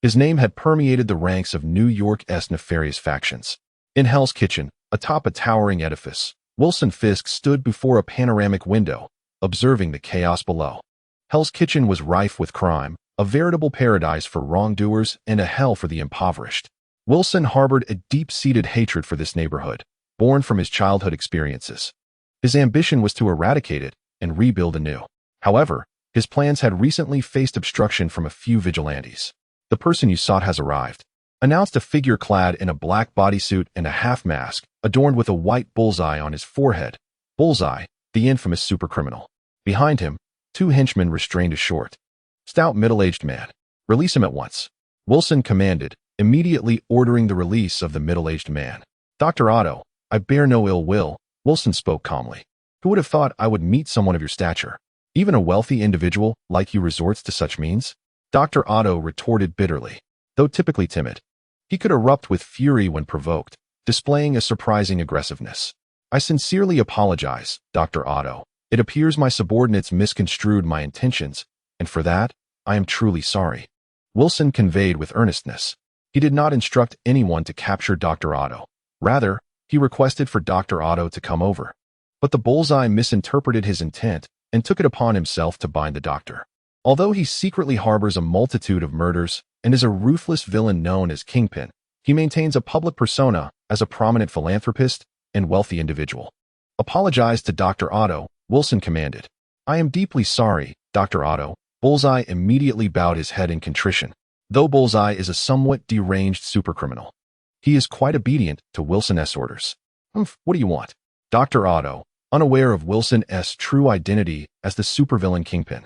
His name had permeated the ranks of New York's nefarious factions. In Hell's Kitchen, atop a towering edifice, Wilson Fisk stood before a panoramic window, observing the chaos below. Hell's Kitchen was rife with crime, a veritable paradise for wrongdoers and a hell for the impoverished. Wilson harbored a deep-seated hatred for this neighborhood, born from his childhood experiences. His ambition was to eradicate it and rebuild anew. However, his plans had recently faced obstruction from a few vigilantes. "The person you sought has arrived," announced a figure clad in a black bodysuit and a half-mask, adorned with a white bullseye on his forehead. Bullseye, the infamous supercriminal. Behind him, 2 henchmen restrained a short, stout middle-aged man. "Release him at once," Wilson commanded, immediately ordering the release of the middle-aged man. "Dr. Otto, I bear no ill will," Wilson spoke calmly. "Who would have thought I would meet someone of your stature? Even a wealthy individual like you resorts to such means?" Dr. Otto retorted bitterly. Though typically timid, he could erupt with fury when provoked, displaying a surprising aggressiveness. "I sincerely apologize, Dr. Otto. It appears my subordinates misconstrued my intentions, and for that, I am truly sorry," Wilson conveyed with earnestness. He did not instruct anyone to capture Dr. Otto. Rather, he requested for Dr. Otto to come over. But the bullseye misinterpreted his intent and took it upon himself to bind the doctor. Although he secretly harbors a multitude of murders and is a ruthless villain known as Kingpin, he maintains a public persona as a prominent philanthropist and wealthy individual. "Apologize to Dr. Otto," Wilson commanded. "I am deeply sorry, Dr. Otto." Bullseye immediately bowed his head in contrition. Though Bullseye is a somewhat deranged supercriminal, he is quite obedient to Wilson's orders. What do you want?" Dr. Otto, unaware of Wilson's true identity as the supervillain Kingpin,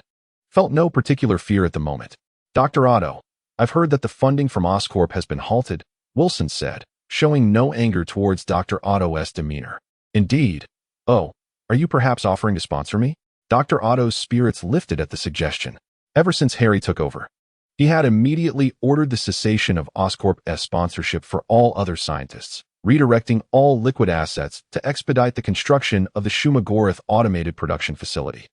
felt no particular fear at the moment. "Dr. Otto, I've heard that the funding from Oscorp has been halted," Wilson said, showing no anger towards Dr. Otto's demeanor. "Indeed? Oh, are you perhaps offering to sponsor me?" Dr. Otto's spirits lifted at the suggestion. Ever since Harry took over, he had immediately ordered the cessation of Oscorp's sponsorship for all other scientists, redirecting all liquid assets to expedite the construction of the Shumagorath automated production facility.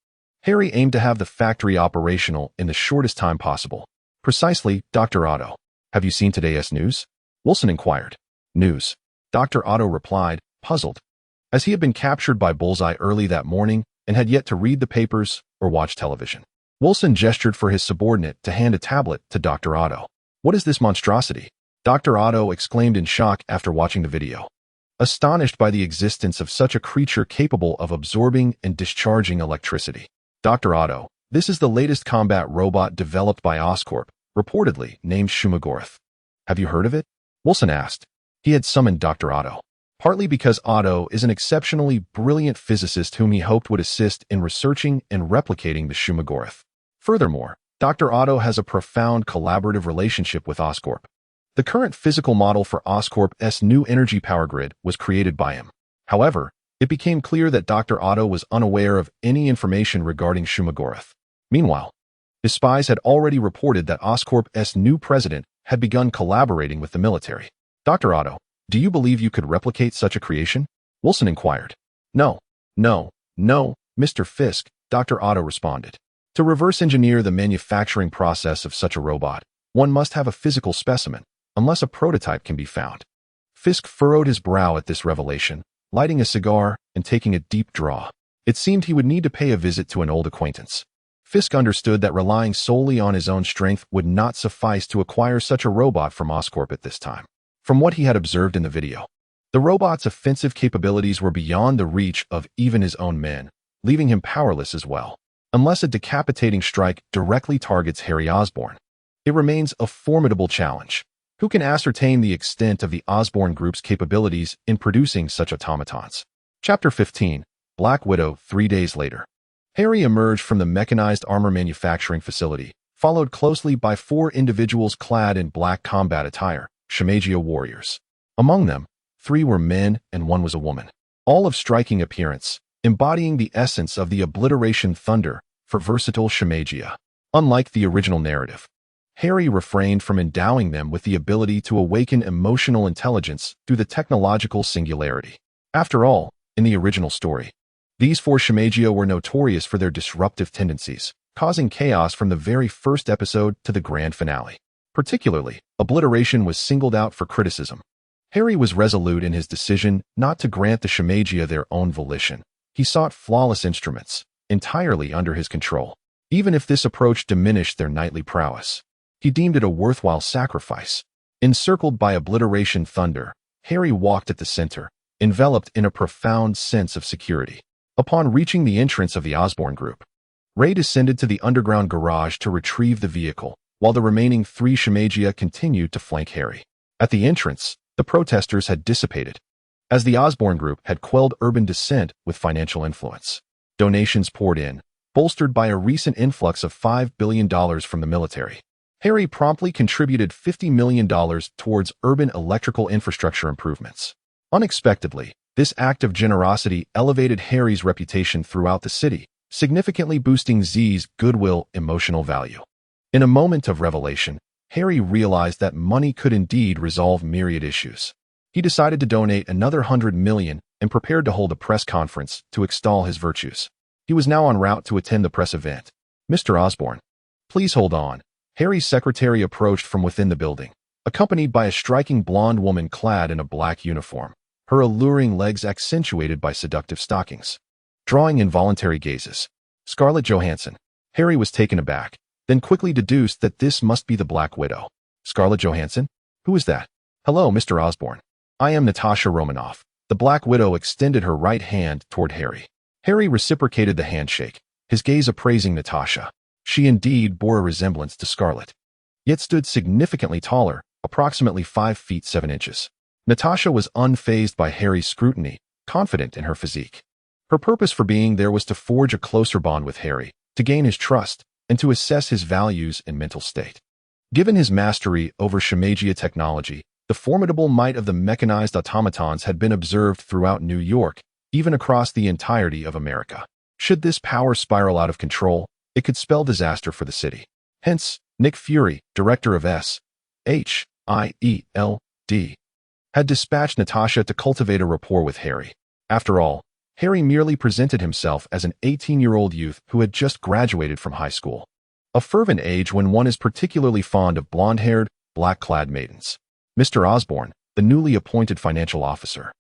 Harry aimed to have the factory operational in the shortest time possible. "Precisely, Dr. Otto. Have you seen today's news?" Wilson inquired. "News?" Dr. Otto replied, puzzled, as he had been captured by Bullseye early that morning and had yet to read the papers or watch television. Wilson gestured for his subordinate to hand a tablet to Dr. Otto. "What is this monstrosity?" Dr. Otto exclaimed in shock after watching the video. Astonished by the existence of such a creature capable of absorbing and discharging electricity. "Dr. Otto, this is the latest combat robot developed by Oscorp," reportedly named Shumagorath. Have you heard of it? Wilson asked. He had summoned Dr. Otto, partly because Otto is an exceptionally brilliant physicist whom he hoped would assist in researching and replicating the Shumagorath. Furthermore, Dr. Otto has a profound collaborative relationship with Oscorp. The current physical model for Oscorp's new energy power grid was created by him. However, it became clear that Dr. Otto was unaware of any information regarding Shumagorath. Meanwhile, his spies had already reported that Oscorp's new president had begun collaborating with the military. Dr. Otto, do you believe you could replicate such a creation? Wilson inquired. No, Mr. Fisk, Dr. Otto responded. To reverse engineer the manufacturing process of such a robot, one must have a physical specimen, unless a prototype can be found. Fisk furrowed his brow at this revelation, lighting a cigar and taking a deep draw. It seemed he would need to pay a visit to an old acquaintance. Fisk understood that relying solely on his own strength would not suffice to acquire such a robot from Oscorp at this time. From what he had observed in the video, the robot's offensive capabilities were beyond the reach of even his own men, leaving him powerless as well. Unless a decapitating strike directly targets Harry Osborn, it remains a formidable challenge. Who can ascertain the extent of the Osborn Group's capabilities in producing such automatons? Chapter 15, Black Widow. 3 days later, Harry emerged from the mechanized armor manufacturing facility, followed closely by 4 individuals clad in black combat attire, Shimagia warriors. Among them, 3 were men and 1 was a woman, all of striking appearance, embodying the essence of the obliteration thunder for versatile Shimagia. Unlike the original narrative, Harry refrained from endowing them with the ability to awaken emotional intelligence through the technological singularity. After all, in the original story, these 4 Shimagia were notorious for their disruptive tendencies, causing chaos from the very first episode to the grand finale. Particularly, obliteration was singled out for criticism. Harry was resolute in his decision not to grant the Shimagia their own volition. He sought flawless instruments, entirely under his control. Even if this approach diminished their knightly prowess, he deemed it a worthwhile sacrifice. Encircled by obliteration thunder, Harry walked at the center, enveloped in a profound sense of security. Upon reaching the entrance of the Osborn Group, Ray descended to the underground garage to retrieve the vehicle, while the remaining 3 Shimagia continued to flank Harry. At the entrance, the protesters had dissipated, as the Osborn Group had quelled urban dissent with financial influence. Donations poured in, bolstered by a recent influx of $5 billion from the military. Harry promptly contributed $50 million towards urban electrical infrastructure improvements. Unexpectedly, this act of generosity elevated Harry's reputation throughout the city, significantly boosting Z's goodwill emotional value. In a moment of revelation, Harry realized that money could indeed resolve myriad issues. He decided to donate another $100 million and prepared to hold a press conference to extol his virtues. He was now en route to attend the press event. Mr. Osborn, please hold on. Harry's secretary approached from within the building, accompanied by a striking blonde woman clad in a black uniform, her alluring legs accentuated by seductive stockings. Drawing involuntary gazes, Scarlett Johansson. Harry was taken aback, then quickly deduced that this must be the Black Widow. Scarlett Johansson? Who is that? Hello, Mr. Osborn. I am Natasha Romanoff. The Black Widow extended her right hand toward Harry. Harry reciprocated the handshake, his gaze appraising Natasha. She indeed bore a resemblance to Scarlett, yet stood significantly taller, approximately 5 feet 7 inches. Natasha was unfazed by Harry's scrutiny, confident in her physique. Her purpose for being there was to forge a closer bond with Harry, to gain his trust, and to assess his values and mental state. Given his mastery over Shimagia technology, the formidable might of the mechanized automatons had been observed throughout New York, even across the entirety of America. Should this power spiral out of control, it could spell disaster for the city. Hence, Nick Fury, director of SHIELD, had dispatched Natasha to cultivate a rapport with Harry. After all, Harry merely presented himself as an 18-year-old youth who had just graduated from high school, a fervent age when one is particularly fond of blonde-haired, black-clad maidens. Mr. Osborn, the newly appointed financial officer,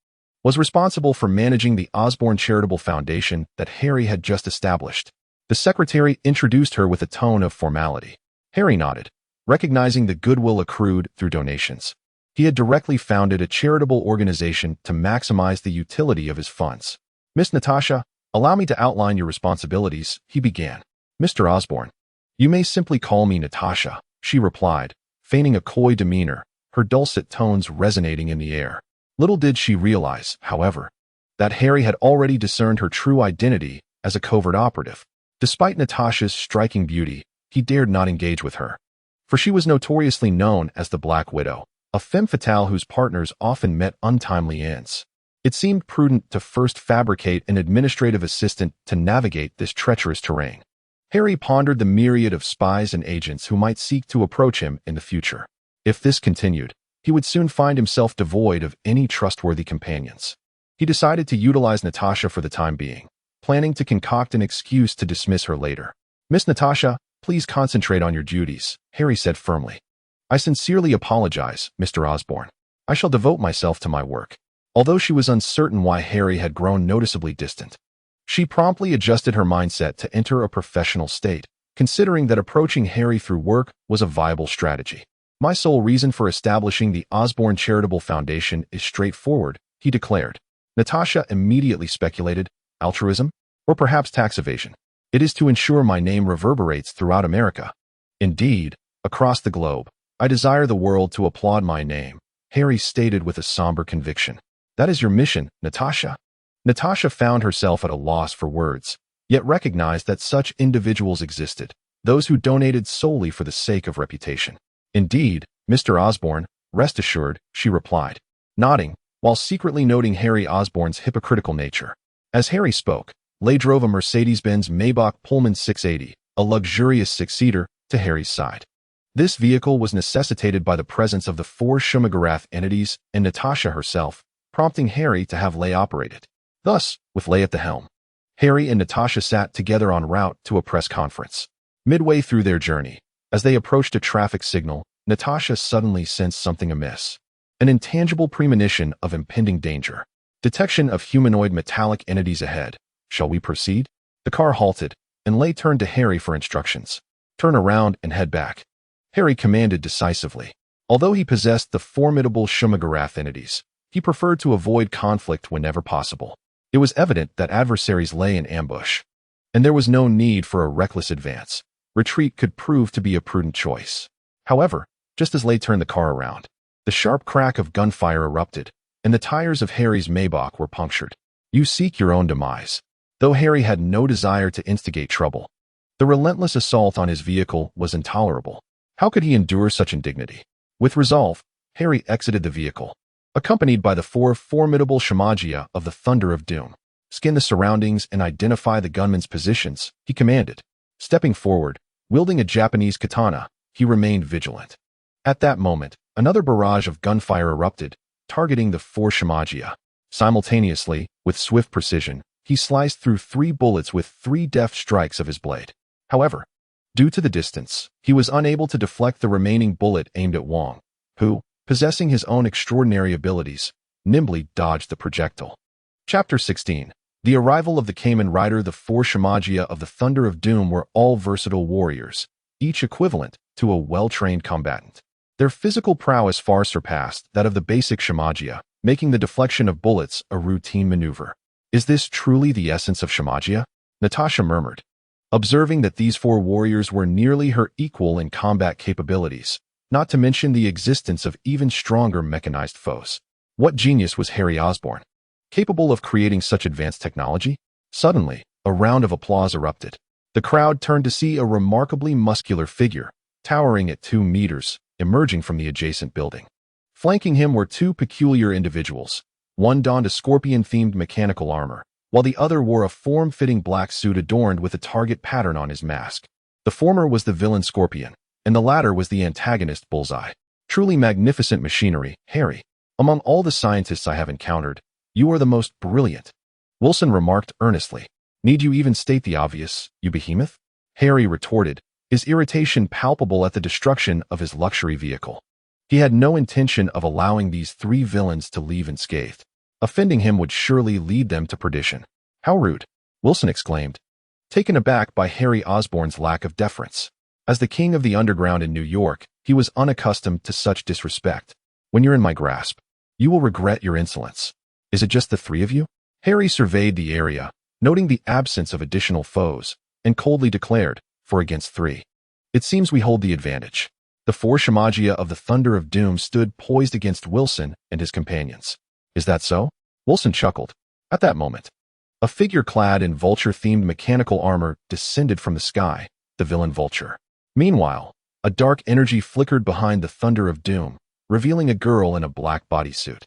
was responsible for managing the Osborn Charitable Foundation that Harry had just established. The secretary introduced her with a tone of formality. Harry nodded, recognizing the goodwill accrued through donations. He had directly founded a charitable organization to maximize the utility of his funds. Miss Natasha, allow me to outline your responsibilities, he began. Mr. Osborn, you may simply call me Natasha. she replied, feigning a coy demeanor, her dulcet tones resonating in the air. Little did she realize, however, that Harry had already discerned her true identity as a covert operative. Despite Natasha's striking beauty, he dared not engage with her, for she was notoriously known as the Black Widow, a femme fatale whose partners often met untimely ends. It seemed prudent to first fabricate an administrative assistant to navigate this treacherous terrain. Harry pondered the myriad of spies and agents who might seek to approach him in the future. If this continued, he would soon find himself devoid of any trustworthy companions. He decided to utilize Natasha for the time being, planning to concoct an excuse to dismiss her later. "Miss Natasha, please concentrate on your duties," Harry said firmly. "I sincerely apologize, Mr. Osborn. I shall devote myself to my work." Although she was uncertain why Harry had grown noticeably distant, she promptly adjusted her mindset to enter a professional state, considering that approaching Harry through work was a viable strategy. "My sole reason for establishing the Osborn Charitable Foundation is straightforward," he declared. Natasha immediately speculated, altruism? Or perhaps tax evasion? "It is to ensure my name reverberates throughout America. Indeed, across the globe. I desire the world to applaud my name," Harry stated with a somber conviction. "That is your mission, Natasha?" Natasha found herself at a loss for words, yet recognized that such individuals existed, those who donated solely for the sake of reputation. "Indeed, Mr. Osborn, rest assured," she replied, nodding, while secretly noting Harry Osborn's hypocritical nature. As Harry spoke, Leigh drove a Mercedes-Benz Maybach Pullman 680, a luxurious six-seater, to Harry's side. This vehicle was necessitated by the presence of the four Shumagarath entities and Natasha herself, prompting Harry to have Leigh operate it. Thus, with Leigh at the helm, Harry and Natasha sat together en route to a press conference. Midway through their journey, as they approached a traffic signal, Natasha suddenly sensed something amiss. An intangible premonition of impending danger. Detection of humanoid metallic entities ahead. "Shall we proceed?" The car halted, and Leigh turned to Harry for instructions. "Turn around and head back," Harry commanded decisively. Although he possessed the formidable Shumagarath entities, he preferred to avoid conflict whenever possible. It was evident that adversaries lay in ambush, and there was no need for a reckless advance. Retreat could prove to be a prudent choice. However, just as Leigh turned the car around, the sharp crack of gunfire erupted, and the tires of Harry's Maybach were punctured. "You seek your own demise." Though Harry had no desire to instigate trouble, the relentless assault on his vehicle was intolerable. How could he endure such indignity? With resolve, Harry exited the vehicle, accompanied by the four formidable Shamagia of the Thunder of Doom. "Scan the surroundings and identify the gunmen's positions," he commanded. Stepping forward, wielding a Japanese katana, he remained vigilant. At that moment, another barrage of gunfire erupted, targeting the four Shamagia. Simultaneously, with swift precision, he sliced through 3 bullets with 3 deft strikes of his blade. However, due to the distance, he was unable to deflect the remaining bullet aimed at Wong, who, possessing his own extraordinary abilities, nimbly dodged the projectile. Chapter 16. The arrival of the Kamen Rider. The 4 Shamagia of the Thunder of Doom were all versatile warriors, each equivalent to a well-trained combatant. Their physical prowess far surpassed that of the basic Shamagia, making the deflection of bullets a routine maneuver. "Is this truly the essence of Shamagia?" Natasha murmured, observing that these 4 warriors were nearly her equal in combat capabilities, not to mention the existence of even stronger mechanized foes. What genius was Harry Osborn, capable of creating such advanced technology? Suddenly, a round of applause erupted. The crowd turned to see a remarkably muscular figure, towering at 2 meters, emerging from the adjacent building. Flanking him were 2 peculiar individuals. One donned a scorpion-themed mechanical armor, while the other wore a form-fitting black suit adorned with a target pattern on his mask. The former was the villain Scorpion, and the latter was the antagonist Bullseye. "Truly magnificent machinery, Harry. Among all the scientists I have encountered, you are the most brilliant," Wilson remarked earnestly. "Need you even state the obvious, you behemoth?" Harry retorted, his irritation palpable at the destruction of his luxury vehicle. He had no intention of allowing these 3 villains to leave unscathed. Offending him would surely lead them to perdition. "How rude," Wilson exclaimed, taken aback by Harry Osborn's lack of deference. As the king of the underground in New York, he was unaccustomed to such disrespect. "When you're in my grasp, you will regret your insolence. Is it just the 3 of you?" Harry surveyed the area, noting the absence of additional foes, and coldly declared, "4 against 3. It seems we hold the advantage." The four Shamagia of the Thunder of Doom stood poised against Wilson and his companions. Is that so? Wilson chuckled. At that moment, a figure clad in vulture-themed mechanical armor descended from the sky, the villain Vulture. Meanwhile, a dark energy flickered behind the Thunder of Doom, revealing a girl in a black bodysuit.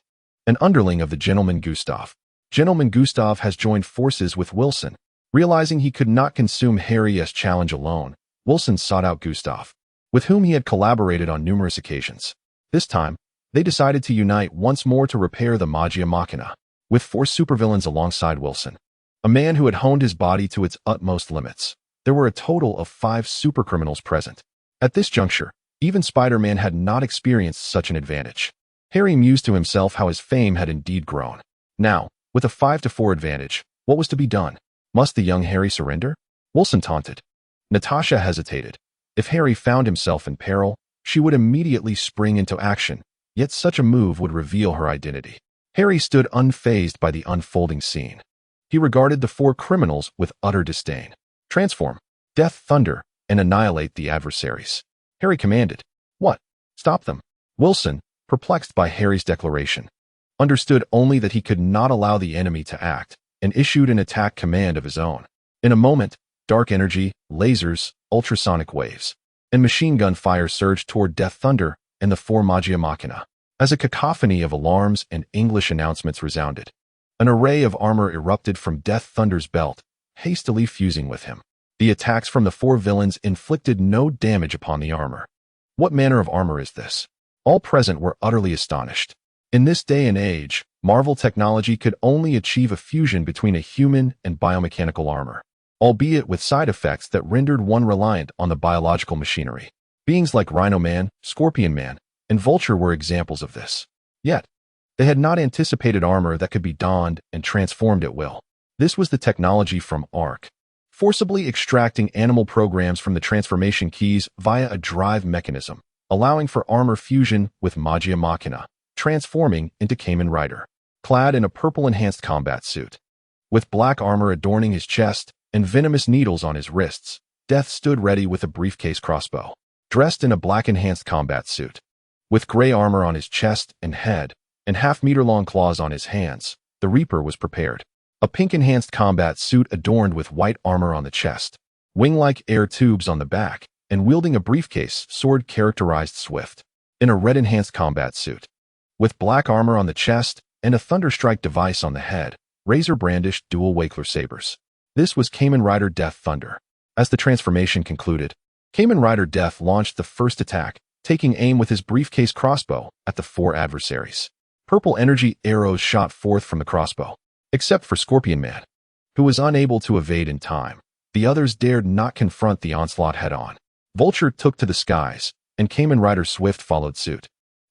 An underling of the Gentleman Gustav. Gentleman Gustav has joined forces with Wilson. Realizing he could not consume Harry's challenge alone, Wilson sought out Gustav, with whom he had collaborated on numerous occasions. This time, they decided to unite once more to repair the Magia Machina, with four supervillains alongside Wilson, a man who had honed his body to its utmost limits. There were a total of 5 supercriminals present. At this juncture, even Spider-Man had not experienced such an advantage. Harry mused to himself how his fame had indeed grown. Now, with a 5-4 advantage, what was to be done? Must the young Harry surrender? Wilson taunted. Natasha hesitated. If Harry found himself in peril, she would immediately spring into action, yet such a move would reveal her identity. Harry stood unfazed by the unfolding scene. He regarded the 4 criminals with utter disdain. Transform, Death Thunder, and annihilate the adversaries. Harry commanded. What? Stop them. Wilson, perplexed by Harry's declaration, understood only that he could not allow the enemy to act, and issued an attack command of his own. In a moment, dark energy, lasers, ultrasonic waves, and machine gun fire surged toward Death Thunder and the 4 Magia Machina. As a cacophony of alarms and English announcements resounded, an array of armor erupted from Death Thunder's belt, hastily fusing with him. The attacks from the 4 villains inflicted no damage upon the armor. What manner of armor is this? All present were utterly astonished. In this day and age, Marvel technology could only achieve a fusion between a human and biomechanical armor, albeit with side effects that rendered one reliant on the biological machinery. Beings like Rhino Man, Scorpion Man, and Vulture were examples of this. Yet, they had not anticipated armor that could be donned and transformed at will. This was the technology from ARC, forcibly extracting animal programs from the transformation keys via a drive mechanism, allowing for armor fusion with Magia Machina, transforming into Kamen Rider. Clad in a purple enhanced combat suit, with black armor adorning his chest and venomous needles on his wrists, Death stood ready with a briefcase crossbow. Dressed in a black enhanced combat suit, with gray armor on his chest and head, and half-meter-long claws on his hands, the Reaper was prepared. A pink enhanced combat suit adorned with white armor on the chest, wing-like air tubes on the back, and wielding a briefcase sword characterized Swift. In a red enhanced combat suit, with black armor on the chest and a Thunderstrike device on the head, Razor brandished dual Wakler sabers. This was Kamen Rider Death Thunder. As the transformation concluded, Kamen Rider Death launched the first attack, taking aim with his briefcase crossbow at the 4 adversaries. Purple energy arrows shot forth from the crossbow. Except for Scorpion Man, who was unable to evade in time. The others dared not confront the onslaught head-on. Vulture took to the skies, and Kamen Rider Swift followed suit.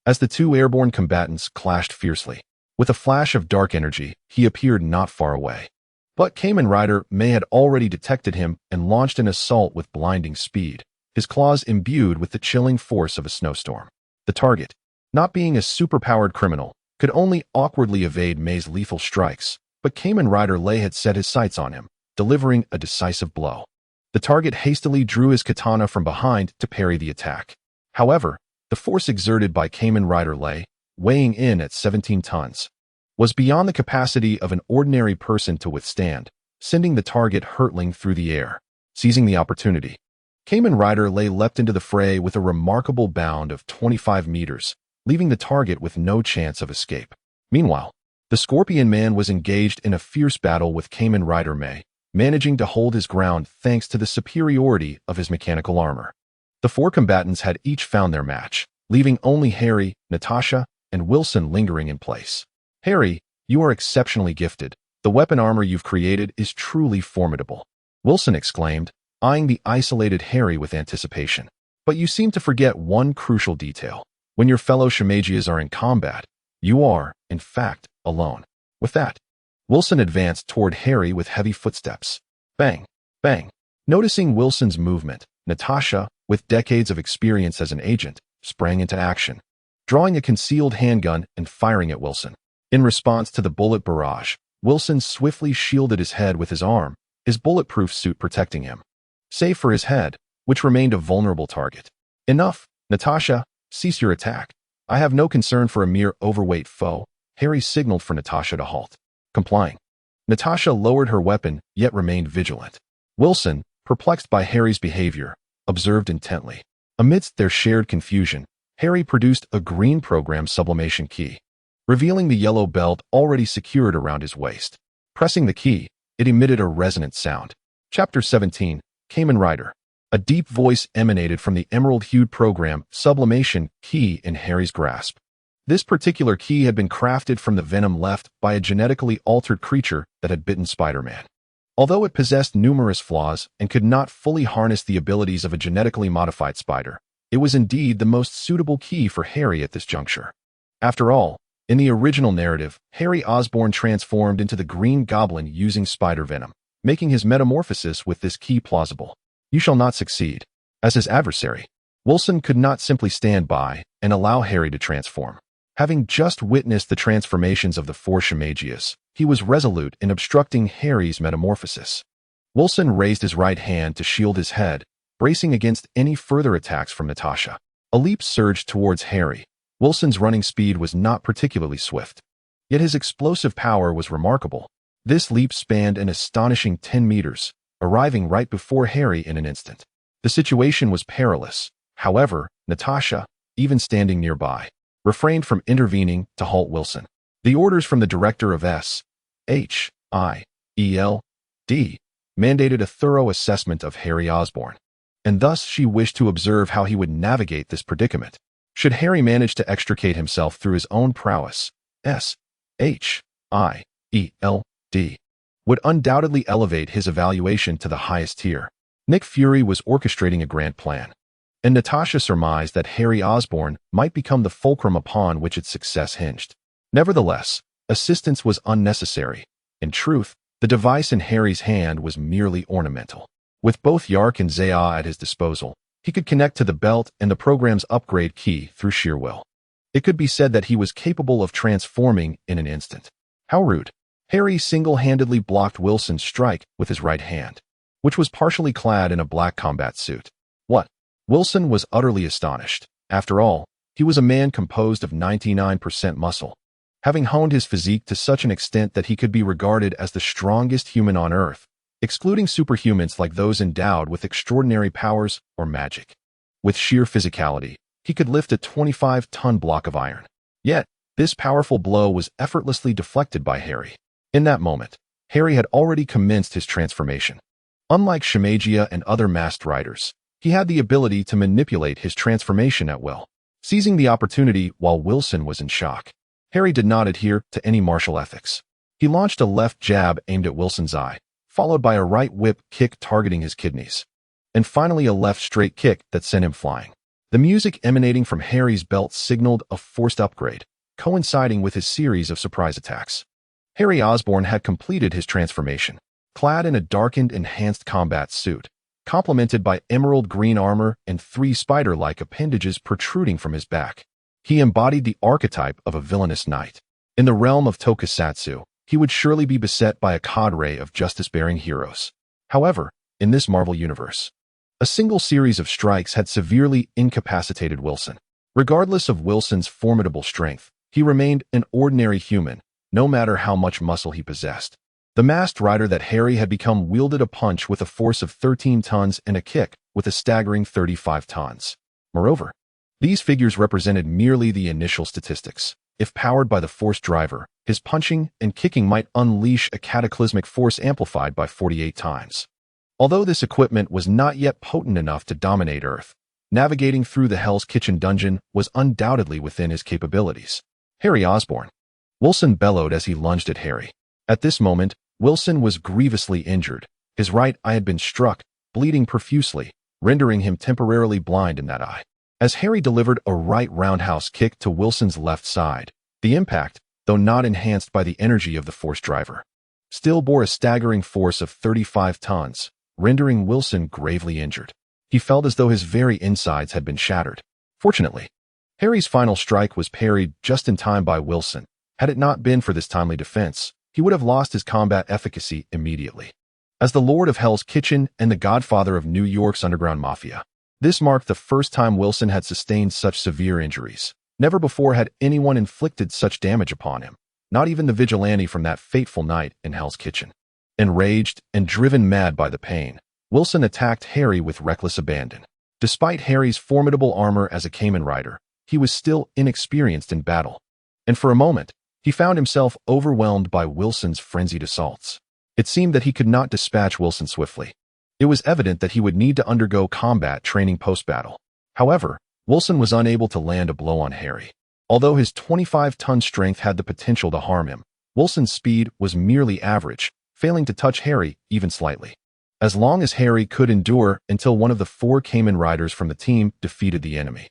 As the 2 airborne combatants clashed fiercely, with a flash of dark energy, he appeared not far away. But Kamen Rider May had already detected him and launched an assault with blinding speed, his claws imbued with the chilling force of a snowstorm. The target, not being a superpowered criminal, could only awkwardly evade May's lethal strikes, but Kamen Rider Lay had set his sights on him, delivering a decisive blow. The target hastily drew his katana from behind to parry the attack. However, the force exerted by Kamen Rider Lay, weighing in at 17 tons, was beyond the capacity of an ordinary person to withstand, sending the target hurtling through the air. Seizing the opportunity, Kamen Rider Lay leapt into the fray with a remarkable bound of 25 meters, leaving the target with no chance of escape. Meanwhile, the Scorpion Man was engaged in a fierce battle with Kamen Rider May, managing to hold his ground thanks to the superiority of his mechanical armor. The 4 combatants had each found their match, leaving only Harry, Natasha, and Wilson lingering in place. Harry, you are exceptionally gifted. The weapon armor you've created is truly formidable, Wilson exclaimed, eyeing the isolated Harry with anticipation. But you seem to forget one crucial detail. When your fellow Shamagias are in combat, you are, in fact, alone. With that, Wilson advanced toward Harry with heavy footsteps. Bang, bang. Noticing Wilson's movement, Natasha, with decades of experience as an agent, sprang into action, drawing a concealed handgun and firing at Wilson. In response to the bullet barrage, Wilson swiftly shielded his head with his arm, his bulletproof suit protecting him. Save for his head, which remained a vulnerable target. Enough, Natasha, cease your attack. I have no concern for a mere overweight foe. Harry signaled for Natasha to halt. Complying. Natasha lowered her weapon, yet remained vigilant. Wilson, perplexed by Harry's behavior, observed intently. Amidst their shared confusion, Harry produced a green program sublimation key, revealing the yellow belt already secured around his waist. Pressing the key, it emitted a resonant sound. Chapter 17, Kamen Rider. A deep voice emanated from the emerald-hued program sublimation key in Harry's grasp. This particular key had been crafted from the venom left by a genetically altered creature that had bitten Spider-Man. Although it possessed numerous flaws and could not fully harness the abilities of a genetically modified spider, it was indeed the most suitable key for Harry at this juncture. After all, in the original narrative, Harry Osborn transformed into the Green Goblin using spider venom, making his metamorphosis with this key plausible. You shall not succeed. As his adversary, Wilson could not simply stand by and allow Harry to transform. Having just witnessed the transformations of the four Shimagias, he was resolute in obstructing Harry's metamorphosis. Wilson raised his right hand to shield his head, bracing against any further attacks from Natasha. A leap surged towards Harry. Wilson's running speed was not particularly swift, yet his explosive power was remarkable. This leap spanned an astonishing 10 meters, arriving right before Harry in an instant. The situation was perilous. However, Natasha, even standing nearby, refrained from intervening to halt Wilson. The orders from the director of S.H.I.E.L.D. mandated a thorough assessment of Harry Osborn, and thus she wished to observe how he would navigate this predicament. Should Harry manage to extricate himself through his own prowess, S.H.I.E.L.D. would undoubtedly elevate his evaluation to the highest tier. Nick Fury was orchestrating a grand plan, and Natasha surmised that Harry Osborn might become the fulcrum upon which its success hinged. Nevertheless, assistance was unnecessary. In truth, the device in Harry's hand was merely ornamental. With both Yark and Zaya at his disposal, he could connect to the belt and the program's upgrade key through sheer will. It could be said that he was capable of transforming in an instant. How rude. Harry single-handedly blocked Wilson's strike with his right hand, which was partially clad in a black combat suit. What? Wilson was utterly astonished. After all, he was a man composed of 99% muscle, having honed his physique to such an extent that he could be regarded as the strongest human on Earth, excluding superhumans like those endowed with extraordinary powers or magic. With sheer physicality, he could lift a 25-ton block of iron. Yet, this powerful blow was effortlessly deflected by Harry. In that moment, Harry had already commenced his transformation. Unlike Shimagia and other masked riders, he had the ability to manipulate his transformation at will. Seizing the opportunity while Wilson was in shock, Harry did not adhere to any martial ethics. He launched a left jab aimed at Wilson's eye, followed by a right whip kick targeting his kidneys, and finally a left straight kick that sent him flying. The music emanating from Harry's belt signaled a forced upgrade, coinciding with his series of surprise attacks. Harry Osborn had completed his transformation, clad in a darkened, enhanced combat suit, complemented by emerald green armor and 3 spider-like appendages protruding from his back. He embodied the archetype of a villainous knight. In the realm of tokusatsu, he would surely be beset by a cadre of justice-bearing heroes. However, in this Marvel universe, a single series of strikes had severely incapacitated Wilson. Regardless of Wilson's formidable strength, he remained an ordinary human, no matter how much muscle he possessed. The masked rider that Harry had become wielded a punch with a force of 13 tons and a kick with a staggering 35 tons. Moreover, these figures represented merely the initial statistics. If powered by the force driver, his punching and kicking might unleash a cataclysmic force amplified by 48 times. Although this equipment was not yet potent enough to dominate Earth, navigating through the Hell's Kitchen dungeon was undoubtedly within his capabilities. Harry Osborn. Wilson bellowed as he lunged at Harry. At this moment, Wilson was grievously injured. His right eye had been struck, bleeding profusely, rendering him temporarily blind in that eye. As Harry delivered a right roundhouse kick to Wilson's left side, the impact, though not enhanced by the energy of the force driver, still bore a staggering force of 35 tons, rendering Wilson gravely injured. He felt as though his very insides had been shattered. Fortunately, Harry's final strike was parried just in time by Wilson. Had it not been for this timely defense, he would have lost his combat efficacy immediately. As the Lord of Hell's Kitchen and the godfather of New York's underground mafia, This marked the first time Wilson had sustained such severe injuries. Never before had anyone inflicted such damage upon him, not even the vigilante from that fateful night in Hell's Kitchen. Enraged and driven mad by the pain, Wilson attacked Harry with reckless abandon. Despite Harry's formidable armor as a Kamen Rider, he was still inexperienced in battle, and for a moment, he found himself overwhelmed by Wilson's frenzied assaults. It seemed that he could not dispatch Wilson swiftly. It was evident that he would need to undergo combat training post-battle. However, Wilson was unable to land a blow on Harry. Although his 25-ton strength had the potential to harm him, Wilson's speed was merely average, failing to touch Harry even slightly. As long as Harry could endure until one of the 4 Kamen Riders from the team defeated the enemy,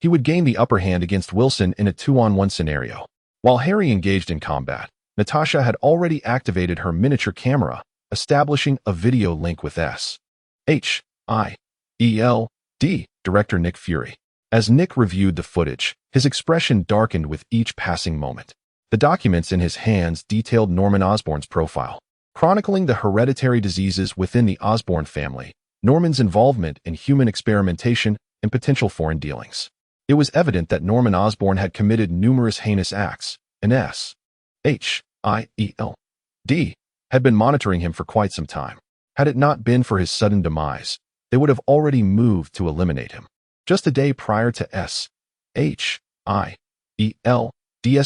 he would gain the upper hand against Wilson in a 2-on-1 scenario. While Harry engaged in combat, Natasha had already activated her miniature camera, establishing a video link with SHIELD director Nick Fury. As Nick reviewed the footage, his expression darkened with each passing moment. The documents in his hands detailed Norman Osborn's profile, chronicling the hereditary diseases within the Osborn family, Norman's involvement in human experimentation, and potential foreign dealings. It was evident that Norman Osborn had committed numerous heinous acts, and SHIELD had been monitoring him for quite some time. Had it not been for his sudden demise, they would have already moved to eliminate him. Just a day prior to SHIELD's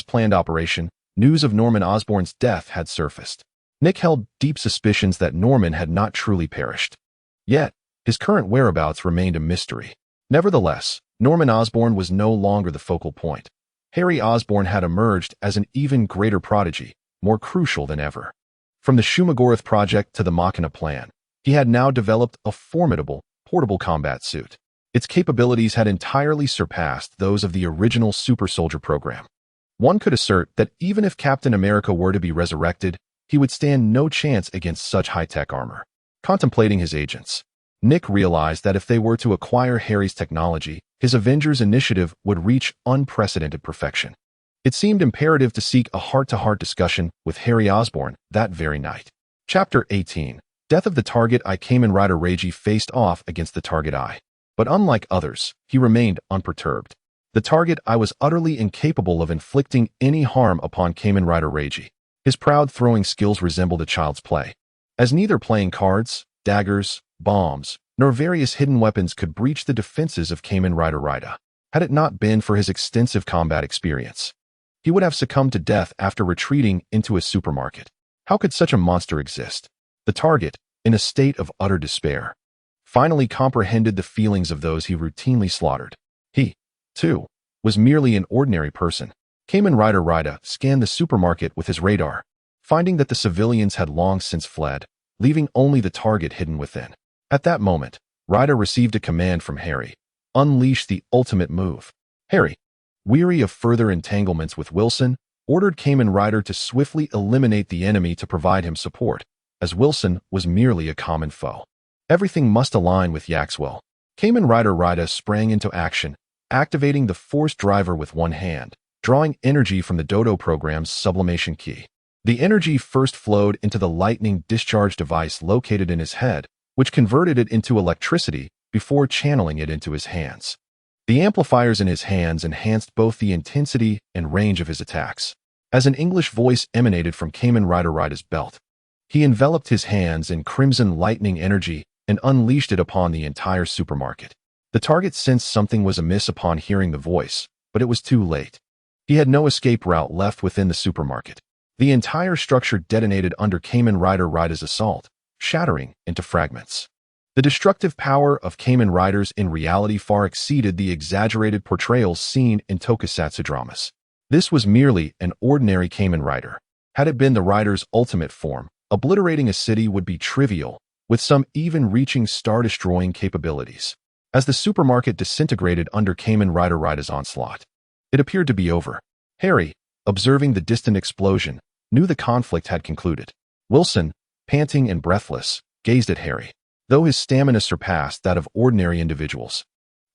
planned operation, news of Norman Osborn's death had surfaced. Nick held deep suspicions that Norman had not truly perished. Yet, his current whereabouts remained a mystery. Nevertheless, Norman Osborn was no longer the focal point. Harry Osborn had emerged as an even greater prodigy, more crucial than ever. From the Shumagorath project to the Machina plan, he had now developed a formidable, portable combat suit. Its capabilities had entirely surpassed those of the original Super Soldier program. One could assert that even if Captain America were to be resurrected, he would stand no chance against such high-tech armor. Contemplating his agents, Nick realized that if they were to acquire Harry's technology, his Avengers initiative would reach unprecedented perfection. It seemed imperative to seek a heart-to-heart discussion with Harry Osborn that very night. Chapter 18. Death of the Target I. Kamen Rider Reiji faced off against the Target I. But unlike others, he remained unperturbed. The Target I was utterly incapable of inflicting any harm upon Kamen Rider Reiji. His proud throwing skills resembled a child's play, as neither playing cards, daggers, bombs, nor various hidden weapons could breach the defenses of Kamen Rider Raida. Had it not been for his extensive combat experience, he would have succumbed to death after retreating into a supermarket. How could such a monster exist? The Target, in a state of utter despair, finally comprehended the feelings of those he routinely slaughtered. He, too, was merely an ordinary person. Kamen Rider Raida scanned the supermarket with his radar, finding that the civilians had long since fled, leaving only the Target hidden within. At that moment, Raida received a command from Harry: unleash the ultimate move. Harry, weary of further entanglements with Wilson, ordered Kamen Rider to swiftly eliminate the enemy to provide him support, as Wilson was merely a common foe. Everything must align with Yaxwell. Kamen Rider Raida sprang into action, activating the Force Driver with one hand, drawing energy from the Dodo program's sublimation key. The energy first flowed into the lightning discharge device located in his head, which converted it into electricity before channeling it into his hands. The amplifiers in his hands enhanced both the intensity and range of his attacks. As an English voice emanated from Kamen Rider Raida's belt, he enveloped his hands in crimson lightning energy and unleashed it upon the entire supermarket. The Target sensed something was amiss upon hearing the voice, but it was too late. He had no escape route left within the supermarket. The entire structure detonated under Kamen Rider Raida's assault, shattering into fragments. The destructive power of Kamen Riders in reality far exceeded the exaggerated portrayals seen in tokusatsu dramas. This was merely an ordinary Kamen Rider. Had it been the Rider's ultimate form, obliterating a city would be trivial, with some even reaching star-destroying capabilities. As the supermarket disintegrated under Kamen Rider Raida's onslaught, it appeared to be over. Harry, observing the distant explosion, knew the conflict had concluded. Wilson, panting and breathless, gazed at Harry. Though his stamina surpassed that of ordinary individuals,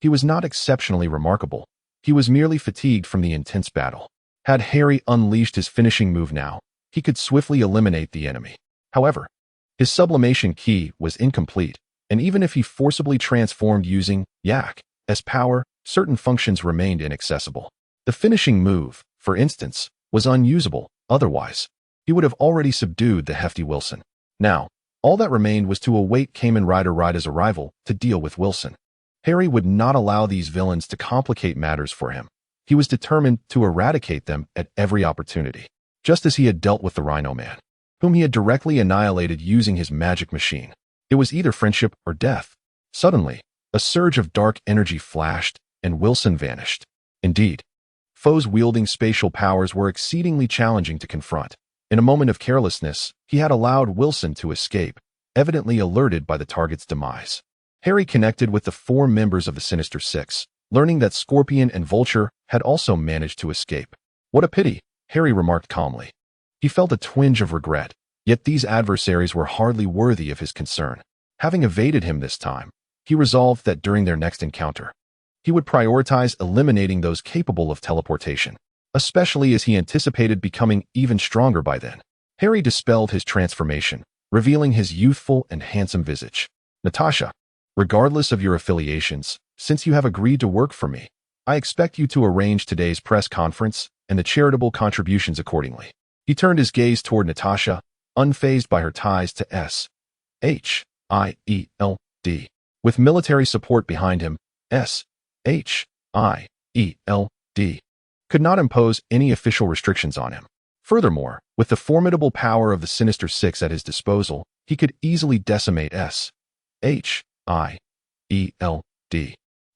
he was not exceptionally remarkable. He was merely fatigued from the intense battle. Had Harry unleashed his finishing move now, he could swiftly eliminate the enemy. However, his sublimation key was incomplete, And even if he forcibly transformed using Yak's power, certain functions remained inaccessible. The finishing move, for instance, was unusable. Otherwise, he would have already subdued the hefty Wilson. Now, all that remained was to await Kamen Rider Raida's arrival to deal with Wilson. Harry would not allow these villains to complicate matters for him. He was determined to eradicate them at every opportunity, just as he had dealt with the Rhino Man, whom he had directly annihilated using his magic machine. It was either friendship or death. Suddenly, a surge of dark energy flashed, and Wilson vanished. Indeed, foes wielding spatial powers were exceedingly challenging to confront. In a moment of carelessness, he had allowed Wilson to escape, evidently alerted by the target's demise. Harry connected with the 4 members of the Sinister Six, learning that Scorpion and Vulture had also managed to escape. What a pity, Harry remarked calmly. He felt a twinge of regret, yet these adversaries were hardly worthy of his concern. Having evaded him this time, he resolved that during their next encounter, he would prioritize eliminating those capable of teleportation, especially as he anticipated becoming even stronger by then. Harry dispelled his transformation, revealing his youthful and handsome visage. Natasha, regardless of your affiliations, since you have agreed to work for me, I expect you to arrange today's press conference and the charitable contributions accordingly. He turned his gaze toward Natasha, unfazed by her ties to SHIELD. With military support behind him, SHIELD could not impose any official restrictions on him. Furthermore, with the formidable power of the Sinister Six at his disposal, he could easily decimate SHIELD.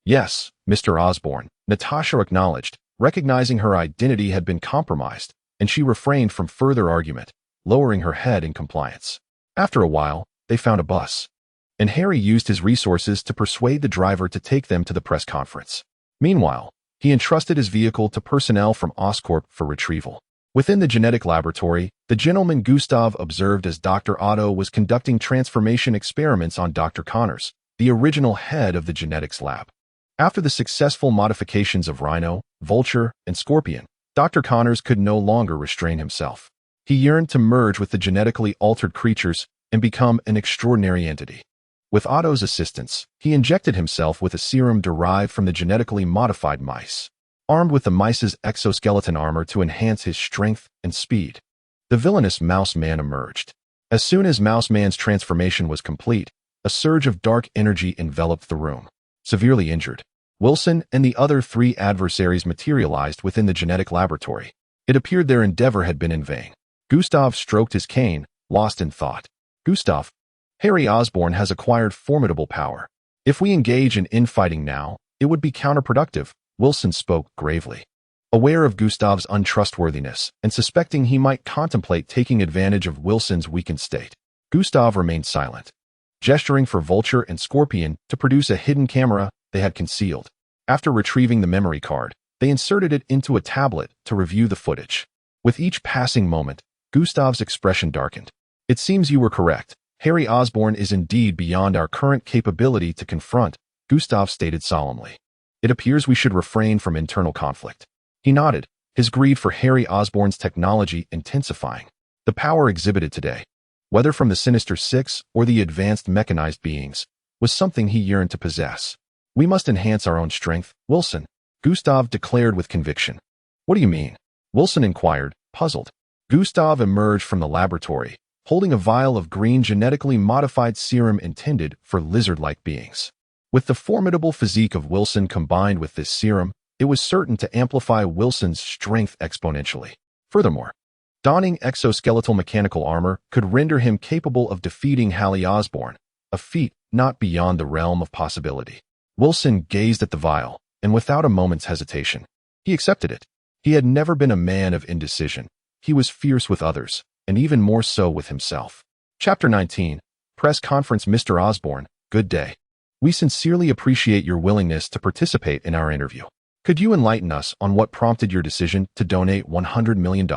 Yes, Mr. Osborn, Natasha acknowledged, recognizing her identity had been compromised, and she refrained from further argument, lowering her head in compliance. After a while, they found a bus, and Harry used his resources to persuade the driver to take them to the press conference. Meanwhile, he entrusted his vehicle to personnel from Oscorp for retrieval. Within the genetic laboratory, the gentleman Gustav observed as Dr. Otto was conducting transformation experiments on Dr. Connors, the original head of the genetics lab. After the successful modifications of Rhino, Vulture, and Scorpion, Dr. Connors could no longer restrain himself. He yearned to merge with the genetically altered creatures and become an extraordinary entity. With Otto's assistance, he injected himself with a serum derived from the genetically modified mice, armed with the mice's exoskeleton armor to enhance his strength and speed. The villainous Mouse Man emerged. As soon as Mouse Man's transformation was complete, a surge of dark energy enveloped the room. Severely injured, Wilson and the other 3 adversaries materialized within the genetic laboratory. It appeared their endeavor had been in vain. Gustav stroked his cane, lost in thought. Gustav, Harry Osborn has acquired formidable power. If we engage in infighting now, it would be counterproductive, Wilson spoke gravely. Aware of Gustav's untrustworthiness and suspecting he might contemplate taking advantage of Wilson's weakened state, Gustav remained silent, gesturing for Vulture and Scorpion to produce a hidden camera they had concealed. After retrieving the memory card, they inserted it into a tablet to review the footage. With each passing moment, Gustav's expression darkened. It seems you were correct. Harry Osborn is indeed beyond our current capability to confront, Gustav stated solemnly. It appears we should refrain from internal conflict. He nodded, his greed for Harry Osborn's technology intensifying. The power exhibited today, whether from the Sinister Six or the advanced mechanized beings, was something he yearned to possess. We must enhance our own strength, Wilson, Gustav declared with conviction. What do you mean? Wilson inquired, puzzled. Gustav emerged from the laboratory, holding a vial of green genetically modified serum intended for lizard-like beings. With the formidable physique of Wilson combined with this serum, it was certain to amplify Wilson's strength exponentially. Furthermore, donning exoskeletal mechanical armor could render him capable of defeating Harry Osborn, a feat not beyond the realm of possibility. Wilson gazed at the vial, and without a moment's hesitation, he accepted it. He had never been a man of indecision. He was fierce with others, and even more so with himself. Chapter 19, Press Conference. Mr. Osborn, good day. We sincerely appreciate your willingness to participate in our interview. Could you enlighten us on what prompted your decision to donate $100 million?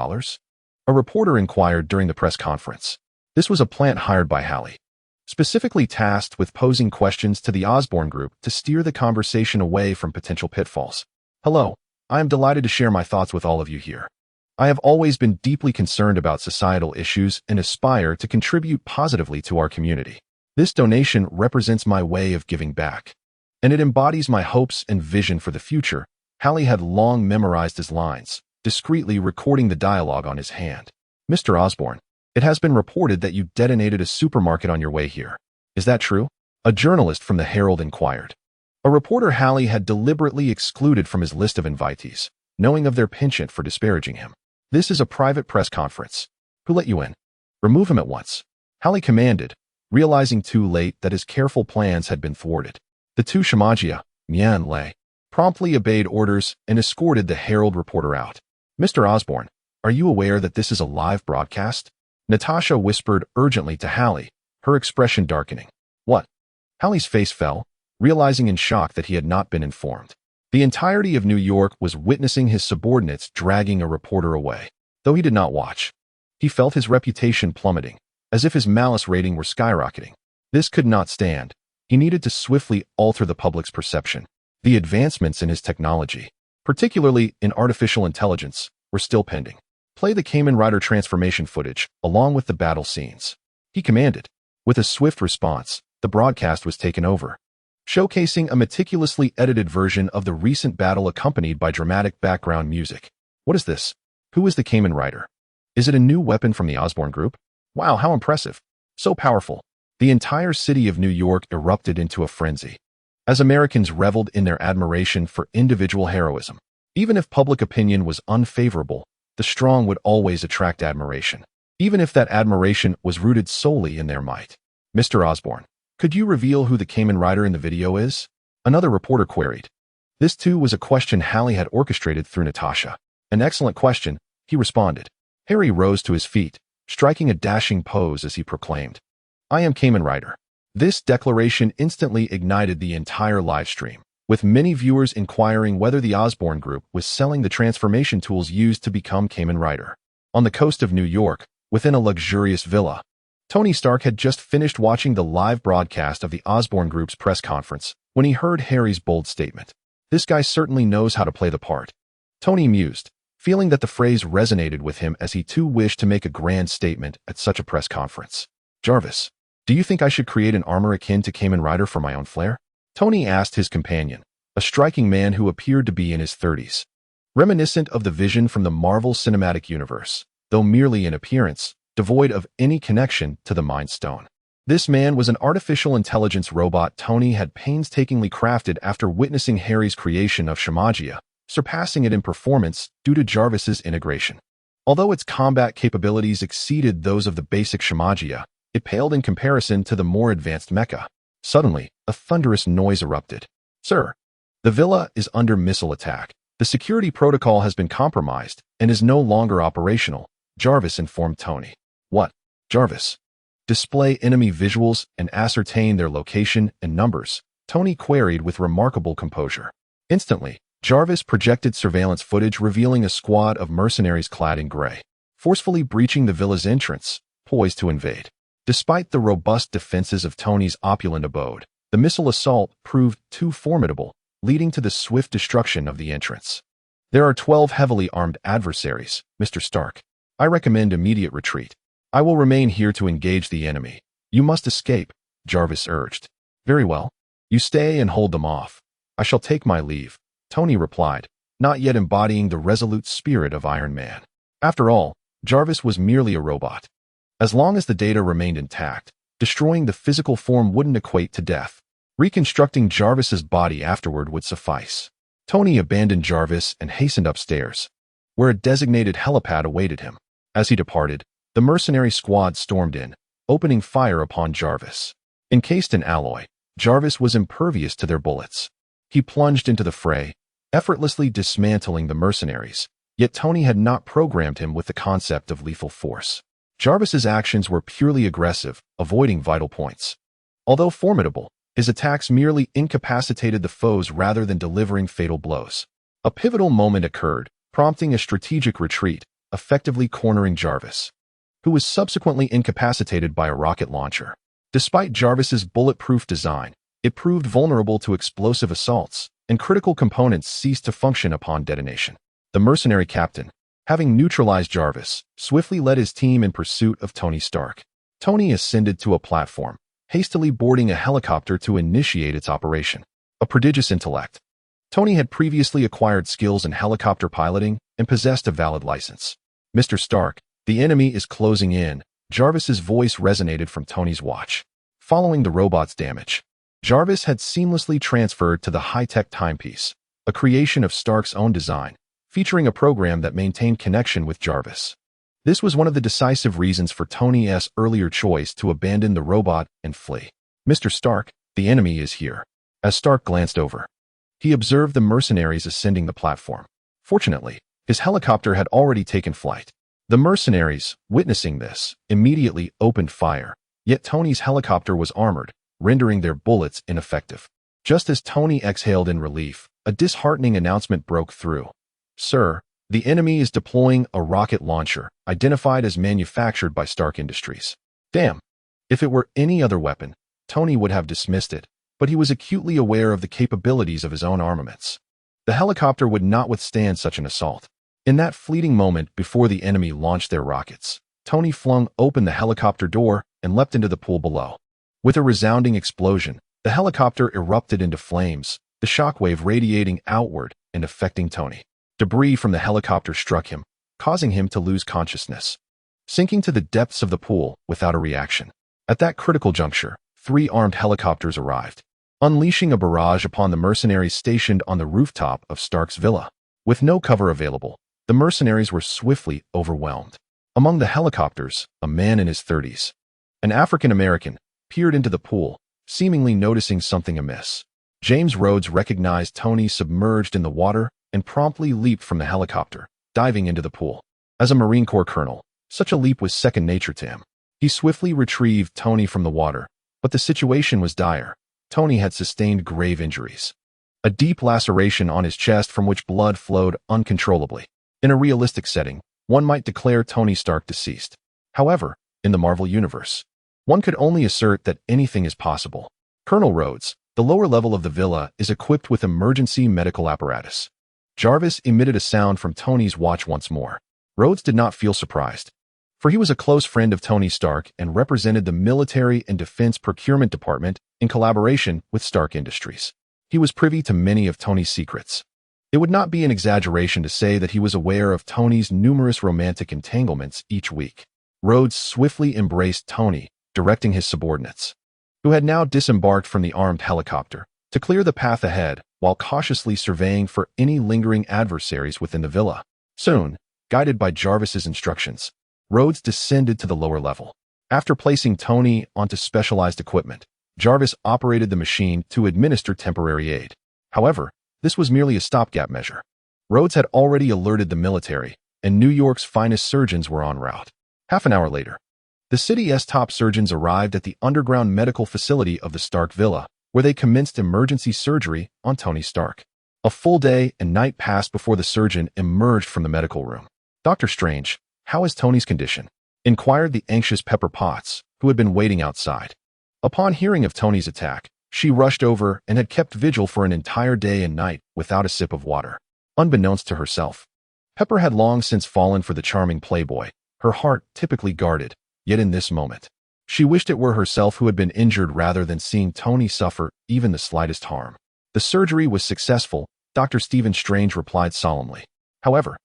A reporter inquired during the press conference. This was a plant hired by Hallie, specifically tasked with posing questions to the Osborn group to steer the conversation away from potential pitfalls. Hello, I am delighted to share my thoughts with all of you here. I have always been deeply concerned about societal issues and aspire to contribute positively to our community. This donation represents my way of giving back, and it embodies my hopes and vision for the future. Hallie had long memorized his lines, discreetly recording the dialogue on his hand. Mr. Osborn, it has been reported that you detonated a supermarket on your way here. Is that true? A journalist from the Herald inquired. A reporter Hallie had deliberately excluded from his list of invitees, knowing of their penchant for disparaging him. This is a private press conference. Who let you in? Remove him at once. Hallie commanded, realizing too late that his careful plans had been thwarted. The two Shamagia, Mian Lei, promptly obeyed orders and escorted the Herald reporter out. Mr. Osborn, are you aware that this is a live broadcast? Natasha whispered urgently to Hallie, her expression darkening. What? Hallie's face fell, realizing in shock that he had not been informed. The entirety of New York was witnessing his subordinates dragging a reporter away. Though he did not watch, he felt his reputation plummeting, as if his malice rating were skyrocketing. This could not stand. He needed to swiftly alter the public's perception. The advancements in his technology, particularly in artificial intelligence, were still pending. Play the Kamen Rider transformation footage, along with the battle scenes. He commanded. With a swift response, the broadcast was taken over, showcasing a meticulously edited version of the recent battle accompanied by dramatic background music. What is this? Who is the Kamen Rider? Is it a new weapon from the Osborn group? Wow, how impressive. So powerful. The entire city of New York erupted into a frenzy, as Americans reveled in their admiration for individual heroism. Even if public opinion was unfavorable, the strong would always attract admiration, even if that admiration was rooted solely in their might. Mr. Osborn, could you reveal who the Kamen Rider in the video is? Another reporter queried. This too was a question Hallie had orchestrated through Natasha. An excellent question, he responded. Harry rose to his feet, striking a dashing pose as he proclaimed, I am Kamen Rider. This declaration instantly ignited the entire live stream, with many viewers inquiring whether the Osborn group was selling the transformation tools used to become Kamen Rider. On the coast of New York, within a luxurious villa, Tony Stark had just finished watching the live broadcast of the Osborn group's press conference when he heard Harry's bold statement. This guy certainly knows how to play the part. Tony mused, feeling that the phrase resonated with him as he too wished to make a grand statement at such a press conference. Jarvis, do you think I should create an armor akin to Kamen Rider for my own flair? Tony asked his companion, a striking man who appeared to be in his 30s. Reminiscent of the Vision from the Marvel Cinematic Universe, though merely in appearance, devoid of any connection to the Mind Stone. This man was an artificial intelligence robot Tony had painstakingly crafted after witnessing Harry's creation of Shamagia, surpassing it in performance due to Jarvis's integration. Although its combat capabilities exceeded those of the basic Shamagia, it paled in comparison to the more advanced mecha. Suddenly, a thunderous noise erupted. Sir, the villa is under missile attack. The security protocol has been compromised and is no longer operational, Jarvis informed Tony. What? Jarvis. Display enemy visuals and ascertain their location and numbers, Tony queried with remarkable composure. Instantly, Jarvis projected surveillance footage revealing a squad of mercenaries clad in gray, forcefully breaching the villa's entrance, poised to invade. Despite the robust defenses of Tony's opulent abode, the missile assault proved too formidable, leading to the swift destruction of the entrance. There are 12 heavily armed adversaries, Mr. Stark. I recommend immediate retreat. I will remain here to engage the enemy. You must escape, Jarvis urged. Very well. You stay and hold them off. I shall take my leave, Tony replied, not yet embodying the resolute spirit of Iron Man. After all, Jarvis was merely a robot. As long as the data remained intact, destroying the physical form wouldn't equate to death. Reconstructing Jarvis's body afterward would suffice. Tony abandoned Jarvis and hastened upstairs, where a designated helipad awaited him. As he departed, the mercenary squad stormed in, opening fire upon Jarvis. Encased in alloy, Jarvis was impervious to their bullets. He plunged into the fray, effortlessly dismantling the mercenaries, yet Tony had not programmed him with the concept of lethal force. Jarvis's actions were purely aggressive, avoiding vital points. Although formidable, his attacks merely incapacitated the foes rather than delivering fatal blows. A pivotal moment occurred, prompting a strategic retreat, effectively cornering Jarvis, who was subsequently incapacitated by a rocket launcher. Despite Jarvis's bulletproof design, it proved vulnerable to explosive assaults, and critical components ceased to function upon detonation. The mercenary captain, having neutralized Jarvis, swiftly led his team in pursuit of Tony Stark. Tony ascended to a platform, hastily boarding a helicopter to initiate its operation. A prodigious intellect. Tony had previously acquired skills in helicopter piloting and possessed a valid license. Mr. Stark, the enemy is closing in. Jarvis's voice resonated from Tony's watch. Following the robot's damage, Jarvis had seamlessly transferred to the high-tech timepiece, a creation of Stark's own design, featuring a program that maintained connection with Jarvis. This was one of the decisive reasons for Tony's earlier choice to abandon the robot and flee. Mr. Stark, the enemy is here. As Stark glanced over, he observed the mercenaries ascending the platform. Fortunately, his helicopter had already taken flight. The mercenaries, witnessing this, immediately opened fire, yet Tony's helicopter was armored, rendering their bullets ineffective. Just as Tony exhaled in relief, a disheartening announcement broke through. Sir, the enemy is deploying a rocket launcher, identified as manufactured by Stark Industries. Damn. If it were any other weapon, Tony would have dismissed it, but he was acutely aware of the capabilities of his own armaments. The helicopter would not withstand such an assault. In that fleeting moment before the enemy launched their rockets, Tony flung open the helicopter door and leapt into the pool below. With a resounding explosion, the helicopter erupted into flames, the shockwave radiating outward and affecting Tony. Debris from the helicopter struck him, causing him to lose consciousness, sinking to the depths of the pool without a reaction. At that critical juncture, 3 armed helicopters arrived, unleashing a barrage upon the mercenaries stationed on the rooftop of Stark's villa. With no cover available, the mercenaries were swiftly overwhelmed. Among the helicopters, a man in his 30s, an African-American, peered into the pool, seemingly noticing something amiss. James Rhodes recognized Tony submerged in the water and promptly leaped from the helicopter, diving into the pool. As a Marine Corps colonel, such a leap was second nature to him. He swiftly retrieved Tony from the water, but the situation was dire. Tony had sustained grave injuries. A deep laceration on his chest from which blood flowed uncontrollably. In a realistic setting, one might declare Tony Stark deceased. However, in the Marvel Universe, one could only assert that anything is possible. Colonel Rhodes, the lower level of the villa, is equipped with emergency medical apparatus. Jarvis emitted a sound from Tony's watch once more. Rhodes did not feel surprised, for he was a close friend of Tony Stark and represented the Military and Defense Procurement Department in collaboration with Stark Industries. He was privy to many of Tony's secrets. It would not be an exaggeration to say that he was aware of Tony's numerous romantic entanglements each week. Rhodes swiftly embraced Tony, directing his subordinates, who had now disembarked from the armed helicopter, to clear the path ahead while cautiously surveying for any lingering adversaries within the villa. Soon, guided by Jarvis's instructions, Rhodes descended to the lower level. After placing Tony onto specialized equipment, Jarvis operated the machine to administer temporary aid. However, this was merely a stopgap measure. Rhodes had already alerted the military, and New York's finest surgeons were en route. Half an hour later, the city's top surgeons arrived at the underground medical facility of the Stark Villa, where they commenced emergency surgery on Tony Stark. A full day and night passed before the surgeon emerged from the medical room. "Dr. Strange, how is Tony's condition?" inquired the anxious Pepper Potts, who had been waiting outside. Upon hearing of Tony's attack, she rushed over and had kept vigil for an entire day and night without a sip of water. Unbeknownst to herself, Pepper had long since fallen for the charming playboy, her heart typically guarded, yet in this moment, she wished it were herself who had been injured rather than seeing Tony suffer even the slightest harm. "The surgery was successful," Dr. Stephen Strange replied solemnly. "However,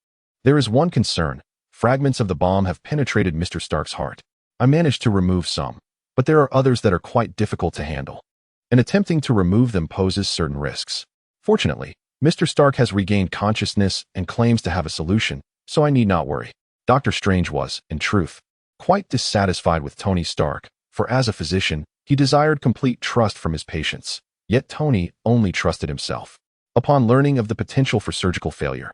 there is one concern. Fragments of the bomb have penetrated Mr. Stark's heart. I managed to remove some, but there are others that are quite difficult to handle, and attempting to remove them poses certain risks. Fortunately, Mr. Stark has regained consciousness and claims to have a solution, so I need not worry." Dr. Strange was, in truth, quite dissatisfied with Tony Stark, for as a physician, he desired complete trust from his patients. Yet Tony only trusted himself. Upon learning of the potential for surgical failure,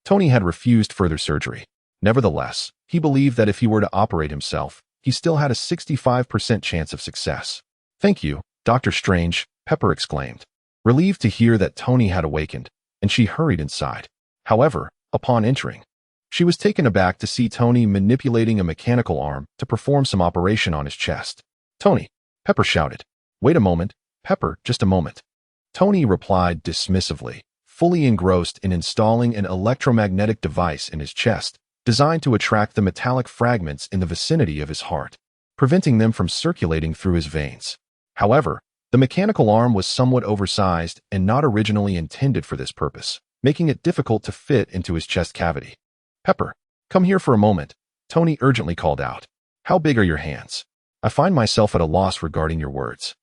Tony had refused further surgery. Nevertheless, he believed that if he were to operate himself, he still had a 65% chance of success. "Thank you, Dr. Strange," Pepper exclaimed, relieved to hear that Tony had awakened, and she hurried inside. However, upon entering, she was taken aback to see Tony manipulating a mechanical arm to perform some operation on his chest. "Tony," Pepper shouted. "Wait a moment, Pepper, just a moment." Tony replied dismissively, fully engrossed in installing an electromagnetic device in his chest, designed to attract the metallic fragments in the vicinity of his heart, preventing them from circulating through his veins. However, the mechanical arm was somewhat oversized and not originally intended for this purpose, making it difficult to fit into his chest cavity. Pepper, come here for a moment, Tony urgently called out. How big are your hands? I find myself at a loss regarding your words.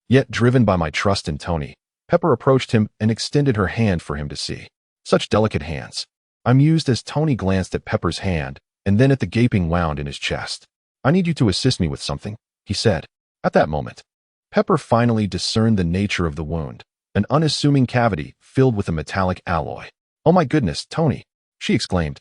Yet, driven by my trust in Tony, Pepper approached him and extended her hand for him to see. Such delicate hands. I mused as Tony glanced at Pepper's hand and then at the gaping wound in his chest. I need you to assist me with something, he said. At that moment, Pepper finally discerned the nature of the wound, an unassuming cavity filled with a metallic alloy. Oh my goodness, Tony, she exclaimed,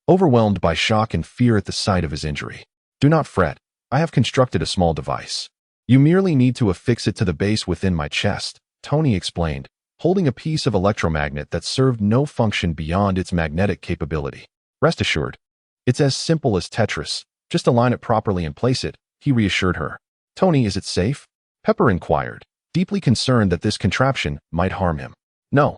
overwhelmed by shock and fear at the sight of his injury. Do not fret, I have constructed a small device. You merely need to affix it to the base within my chest, Tony explained, holding a piece of electromagnet that served no function beyond its magnetic capability. Rest assured, it's as simple as Tetris. Just align it properly and place it, he reassured her. Tony, is it safe? Pepper inquired, deeply concerned that this contraption might harm him. No.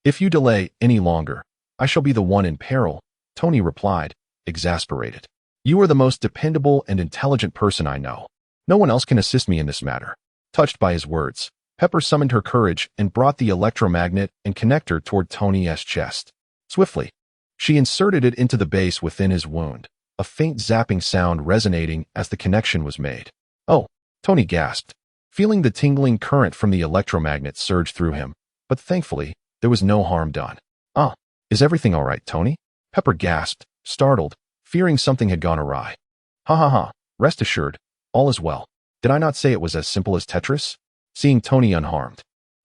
If you delay any longer, I shall be the one in peril, Tony replied, exasperated. You are the most dependable and intelligent person I know. No one else can assist me in this matter. Touched by his words, Pepper summoned her courage and brought the electromagnet and connector toward Tony's chest. Swiftly, she inserted it into the base within his wound, a faint zapping sound resonating as the connection was made. Oh, Tony gasped, feeling the tingling current from the electromagnet surge through him, but thankfully, there was no harm done. Is everything all right, Tony? Pepper gasped, startled, fearing something had gone awry. Ha, rest assured, all is well. Did I not say it was as simple as Tetris? Seeing Tony unharmed,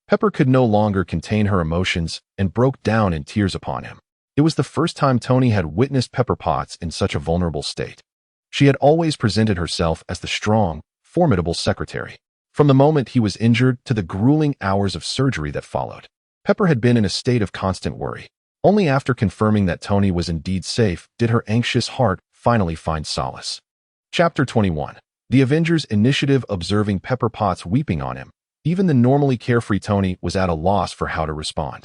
Pepper could no longer contain her emotions and broke down in tears upon him. It was the first time Tony had witnessed Pepper Potts in such a vulnerable state. She had always presented herself as the strong, formidable secretary. From the moment he was injured to the grueling hours of surgery that followed, Pepper had been in a state of constant worry. Only after confirming that Tony was indeed safe did her anxious heart finally find solace. Chapter 21. The Avengers Initiative. Observing Pepper Potts weeping on him, even the normally carefree Tony was at a loss for how to respond.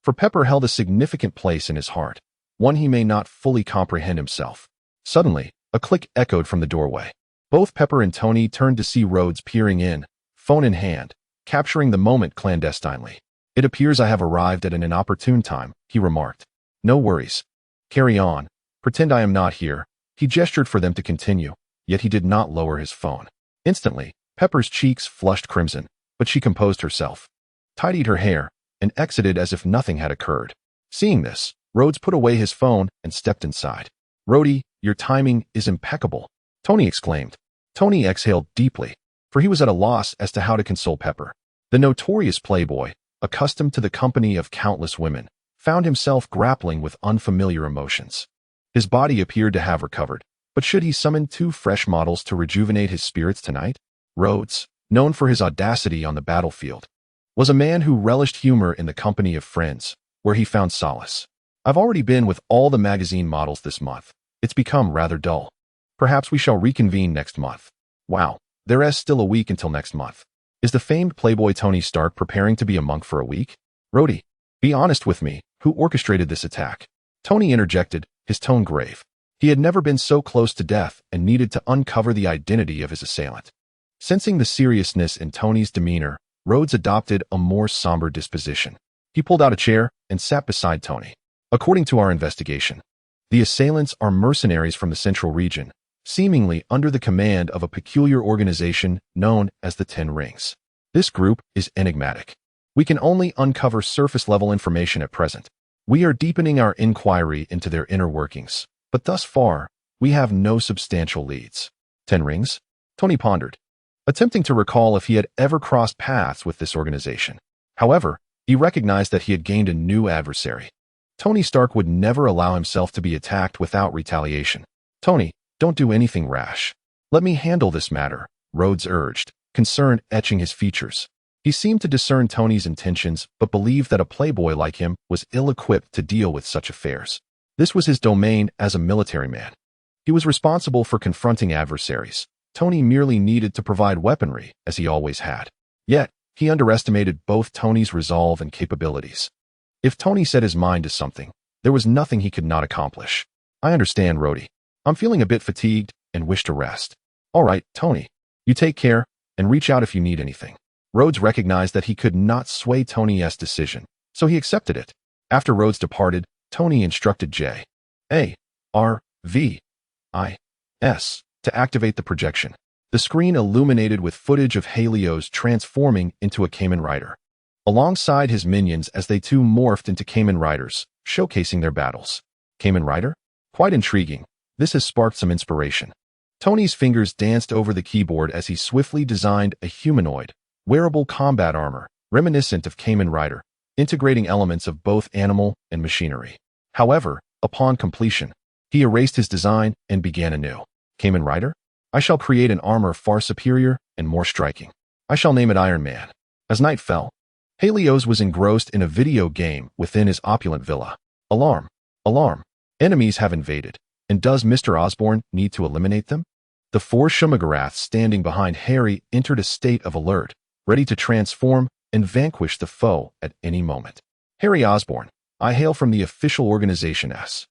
For Pepper held a significant place in his heart, one he may not fully comprehend himself. Suddenly, a click echoed from the doorway. Both Pepper and Tony turned to see Rhodes peering in, phone in hand, capturing the moment clandestinely. It appears I have arrived at an inopportune time, he remarked. No worries. Carry on. Pretend I am not here. He gestured for them to continue, yet he did not lower his phone. Instantly, Pepper's cheeks flushed crimson, but she composed herself, tidied her hair, and exited as if nothing had occurred. Seeing this, Rhodes put away his phone and stepped inside. Rhodey, your timing is impeccable, Tony exclaimed. Tony exhaled deeply, for he was at a loss as to how to console Pepper. The notorious playboy, accustomed to the company of countless women, found himself grappling with unfamiliar emotions. His body appeared to have recovered, but should he summon 2 fresh models to rejuvenate his spirits tonight? Rhodes, known for his audacity on the battlefield, was a man who relished humor in the company of friends, where he found solace. I've already been with all the magazine models this month. It's become rather dull. Perhaps we shall reconvene next month. Wow, there is still a week until next month. Is the famed playboy Tony Stark preparing to be a monk for a week? Rhodey, be honest with me, who orchestrated this attack? Tony interjected, his tone grave. He had never been so close to death and needed to uncover the identity of his assailant. Sensing the seriousness in Tony's demeanor, Rhodes adopted a more somber disposition. He pulled out a chair and sat beside Tony. According to our investigation, the assailants are mercenaries from the Central Region, seemingly under the command of a peculiar organization known as the Ten Rings. This group is enigmatic. We can only uncover surface-level information at present. We are deepening our inquiry into their inner workings, but thus far, we have no substantial leads. 10 Rings? Tony pondered, attempting to recall if he had ever crossed paths with this organization. However, he recognized that he had gained a new adversary. Tony Stark would never allow himself to be attacked without retaliation. Tony, don't do anything rash. Let me handle this matter, Rhodes urged, concern etching his features. He seemed to discern Tony's intentions, but believed that a playboy like him was ill-equipped to deal with such affairs. This was his domain as a military man. He was responsible for confronting adversaries. Tony merely needed to provide weaponry, as he always had. Yet, he underestimated both Tony's resolve and capabilities. If Tony set his mind to something, there was nothing he could not accomplish. I understand, Rhodey. I'm feeling a bit fatigued and wish to rest. All right, Tony. You take care, and reach out if you need anything. Rhodes recognized that he could not sway Tony's decision, so he accepted it. After Rhodes departed, Tony instructed J. A. R. V. I. S. to activate the projection. The screen illuminated with footage of Helios transforming into a Kamen Rider, alongside his minions as they too morphed into Kamen Riders, showcasing their battles. Kamen Rider? Quite intriguing. This has sparked some inspiration. Tony's fingers danced over the keyboard as he swiftly designed a humanoid, wearable combat armor, reminiscent of Kamen Rider, integrating elements of both animal and machinery. However, upon completion, he erased his design and began anew. Kamen Rider? I shall create an armor far superior and more striking. I shall name it Iron Man. As night fell, Helios was engrossed in a video game within his opulent villa. Alarm! Alarm! Enemies have invaded, and does Mr. Osborn need to eliminate them? The four Shumagaraths standing behind Harry entered a state of alert, ready to transform and vanquish the foe at any moment. Harry Osborn, I hail from the official organization S.H.I.E.L.D.,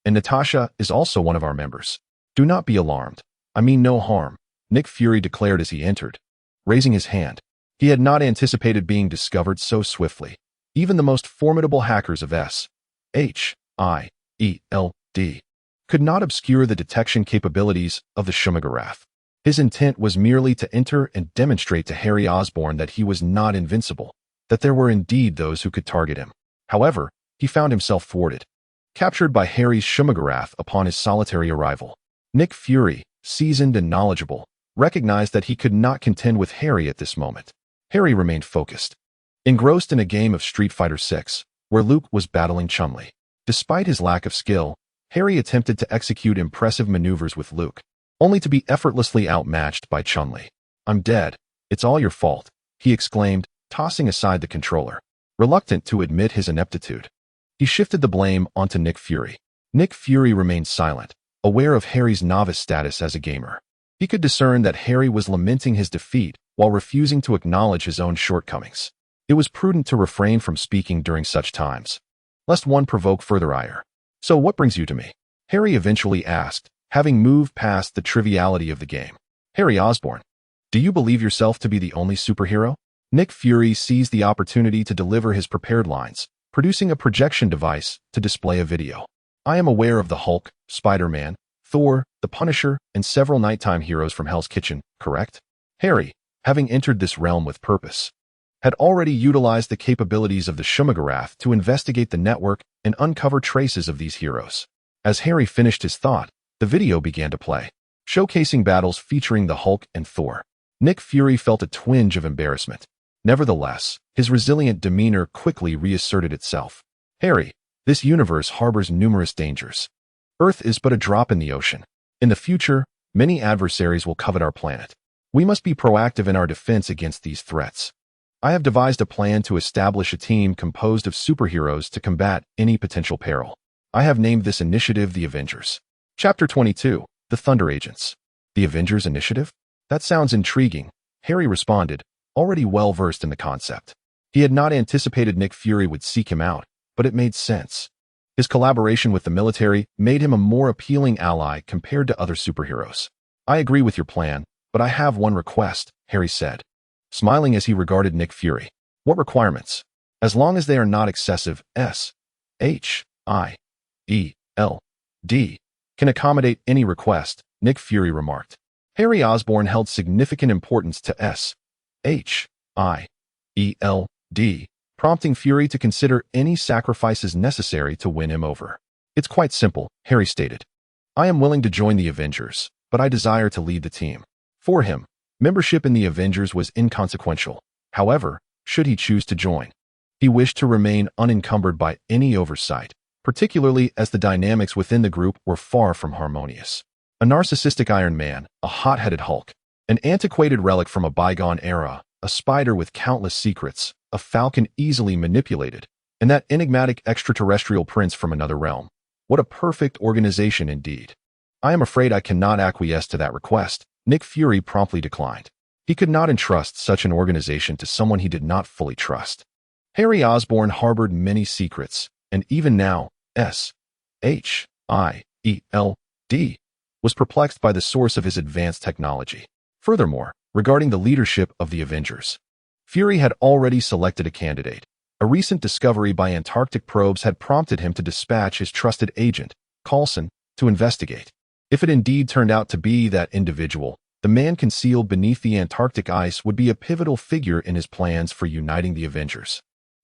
and Natasha is also one of our members. Do not be alarmed. I mean no harm, Nick Fury declared as he entered, raising his hand. He had not anticipated being discovered so swiftly. Even the most formidable hackers of S.H.I.E.L.D. could not obscure the detection capabilities of the Shumagarath. His intent was merely to enter and demonstrate to Harry Osborn that he was not invincible, that there were indeed those who could target him. However, he found himself thwarted. Captured by Harry's Shumagarath upon his solitary arrival, Nick Fury, seasoned and knowledgeable, recognized that he could not contend with Harry at this moment. Harry remained focused, engrossed in a game of Street Fighter VI, where Luke was battling Chun-Li. Despite his lack of skill, Harry attempted to execute impressive maneuvers with Luke, only to be effortlessly outmatched by Chun-Li. I'm dead. It's all your fault, he exclaimed, tossing aside the controller. Reluctant to admit his ineptitude, he shifted the blame onto Nick Fury. Nick Fury remained silent, aware of Harry's novice status as a gamer. He could discern that Harry was lamenting his defeat while refusing to acknowledge his own shortcomings. It was prudent to refrain from speaking during such times, lest one provoke further ire. So what brings you to me? Harry eventually asked, having moved past the triviality of the game. Harry Osborn, do you believe yourself to be the only superhero? Nick Fury seized the opportunity to deliver his prepared lines, producing a projection device to display a video. I am aware of the Hulk, Spider-Man, Thor, the Punisher, and several nighttime heroes from Hell's Kitchen, correct? Harry, having entered this realm with purpose, had already utilized the capabilities of the Shumagarath to investigate the network and uncover traces of these heroes. As Harry finished his thought, the video began to play, showcasing battles featuring the Hulk and Thor. Nick Fury felt a twinge of embarrassment. Nevertheless, his resilient demeanor quickly reasserted itself. Harry, this universe harbors numerous dangers. Earth is but a drop in the ocean. In the future, many adversaries will covet our planet. We must be proactive in our defense against these threats. I have devised a plan to establish a team composed of superheroes to combat any potential peril. I have named this initiative the Avengers. Chapter 22, The Thunder Agents. The Avengers Initiative? That sounds intriguing, Harry responded, already well-versed in the concept. He had not anticipated Nick Fury would seek him out, but it made sense. His collaboration with the military made him a more appealing ally compared to other superheroes. I agree with your plan, but I have one request, Harry said, smiling as he regarded Nick Fury. What requirements? As long as they are not excessive, S.H.I.E.L.D. can accommodate any request, Nick Fury remarked. Harry Osborn held significant importance to S.H.I.E.L.D., prompting Fury to consider any sacrifices necessary to win him over. It's quite simple, Harry stated. I am willing to join the Avengers, but I desire to lead the team. For him, membership in the Avengers was inconsequential. However, should he choose to join, he wished to remain unencumbered by any oversight, particularly as the dynamics within the group were far from harmonious. A narcissistic Iron Man, a hot-headed Hulk, an antiquated relic from a bygone era, a spider with countless secrets, a falcon easily manipulated, and that enigmatic extraterrestrial prince from another realm. What a perfect organization indeed. I am afraid I cannot acquiesce to that request, Nick Fury promptly declined. He could not entrust such an organization to someone he did not fully trust. Harry Osborn harbored many secrets, and even now, S.H.I.E.L.D. was perplexed by the source of his advanced technology. Furthermore, regarding the leadership of the Avengers, Fury had already selected a candidate. A recent discovery by Antarctic probes had prompted him to dispatch his trusted agent, Coulson, to investigate. If it indeed turned out to be that individual, the man concealed beneath the Antarctic ice would be a pivotal figure in his plans for uniting the Avengers.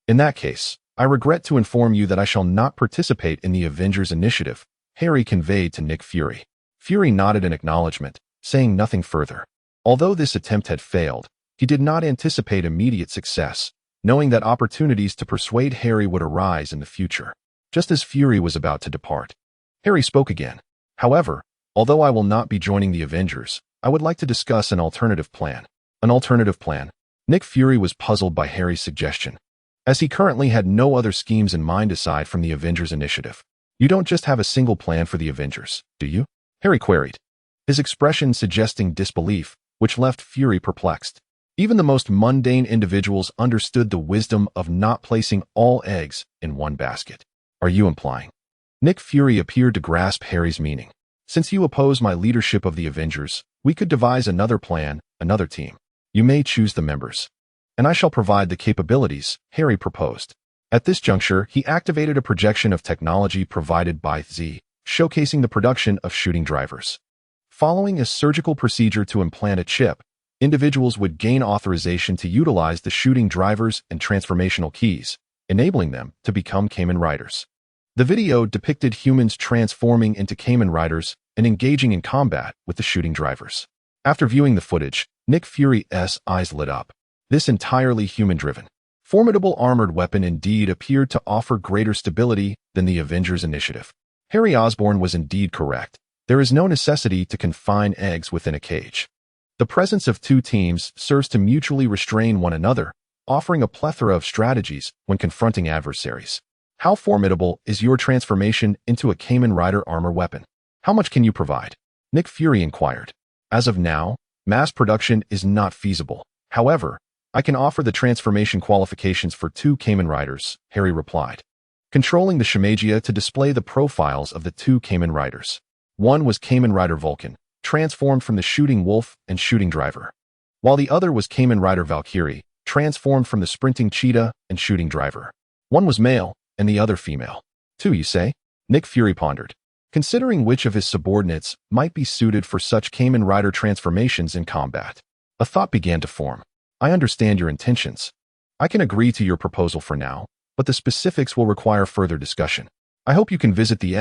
In that case, I regret to inform you that I shall not participate in the Avengers initiative, Harry conveyed to Nick Fury. Fury nodded in acknowledgement, saying nothing further. Although this attempt had failed, he did not anticipate immediate success, knowing that opportunities to persuade Harry would arise in the future. Just as Fury was about to depart, Harry spoke again. However, although I will not be joining the Avengers, I would like to discuss an alternative plan. An alternative plan? Nick Fury was puzzled by Harry's suggestion, as he currently had no other schemes in mind aside from the Avengers initiative. You don't just have a single plan for the Avengers, do you? Harry queried, his expression suggesting disbelief, which left Fury perplexed. Even the most mundane individuals understood the wisdom of not placing all eggs in one basket. Are you implying? Nick Fury appeared to grasp Harry's meaning. Since you oppose my leadership of the Avengers, we could devise another plan, another team. You may choose the members, and I shall provide the capabilities, Harry proposed. At this juncture, he activated a projection of technology provided by Z, showcasing the production of shooting drivers. Following a surgical procedure to implant a chip, individuals would gain authorization to utilize the shooting drivers and transformational keys, enabling them to become Kamen Riders. The video depicted humans transforming into Kamen Riders and engaging in combat with the shooting drivers. After viewing the footage, Nick Fury's eyes lit up. This entirely human-driven, formidable armored weapon indeed appeared to offer greater stability than the Avengers initiative. Harry Osborn was indeed correct. There is no necessity to confine eggs within a cage. The presence of two teams serves to mutually restrain one another, offering a plethora of strategies when confronting adversaries. How formidable is your transformation into a Kamen Rider armor weapon? How much can you provide? Nick Fury inquired. As of now, mass production is not feasible. However, I can offer the transformation qualifications for 2 Kamen Riders, Harry replied, controlling the Shimagia to display the profiles of the 2 Kamen Riders. One was Kamen Rider Vulcan, transformed from the Shooting Wolf and Shooting Driver, while the other was Kamen Rider Valkyrie, transformed from the Sprinting Cheetah and Shooting Driver. One was male, and the other female. 2, you say? Nick Fury pondered, considering which of his subordinates might be suited for such Kamen Rider transformations in combat. A thought began to form. I understand your intentions. I can agree to your proposal for now, but the specifics will require further discussion. I hope you can visit the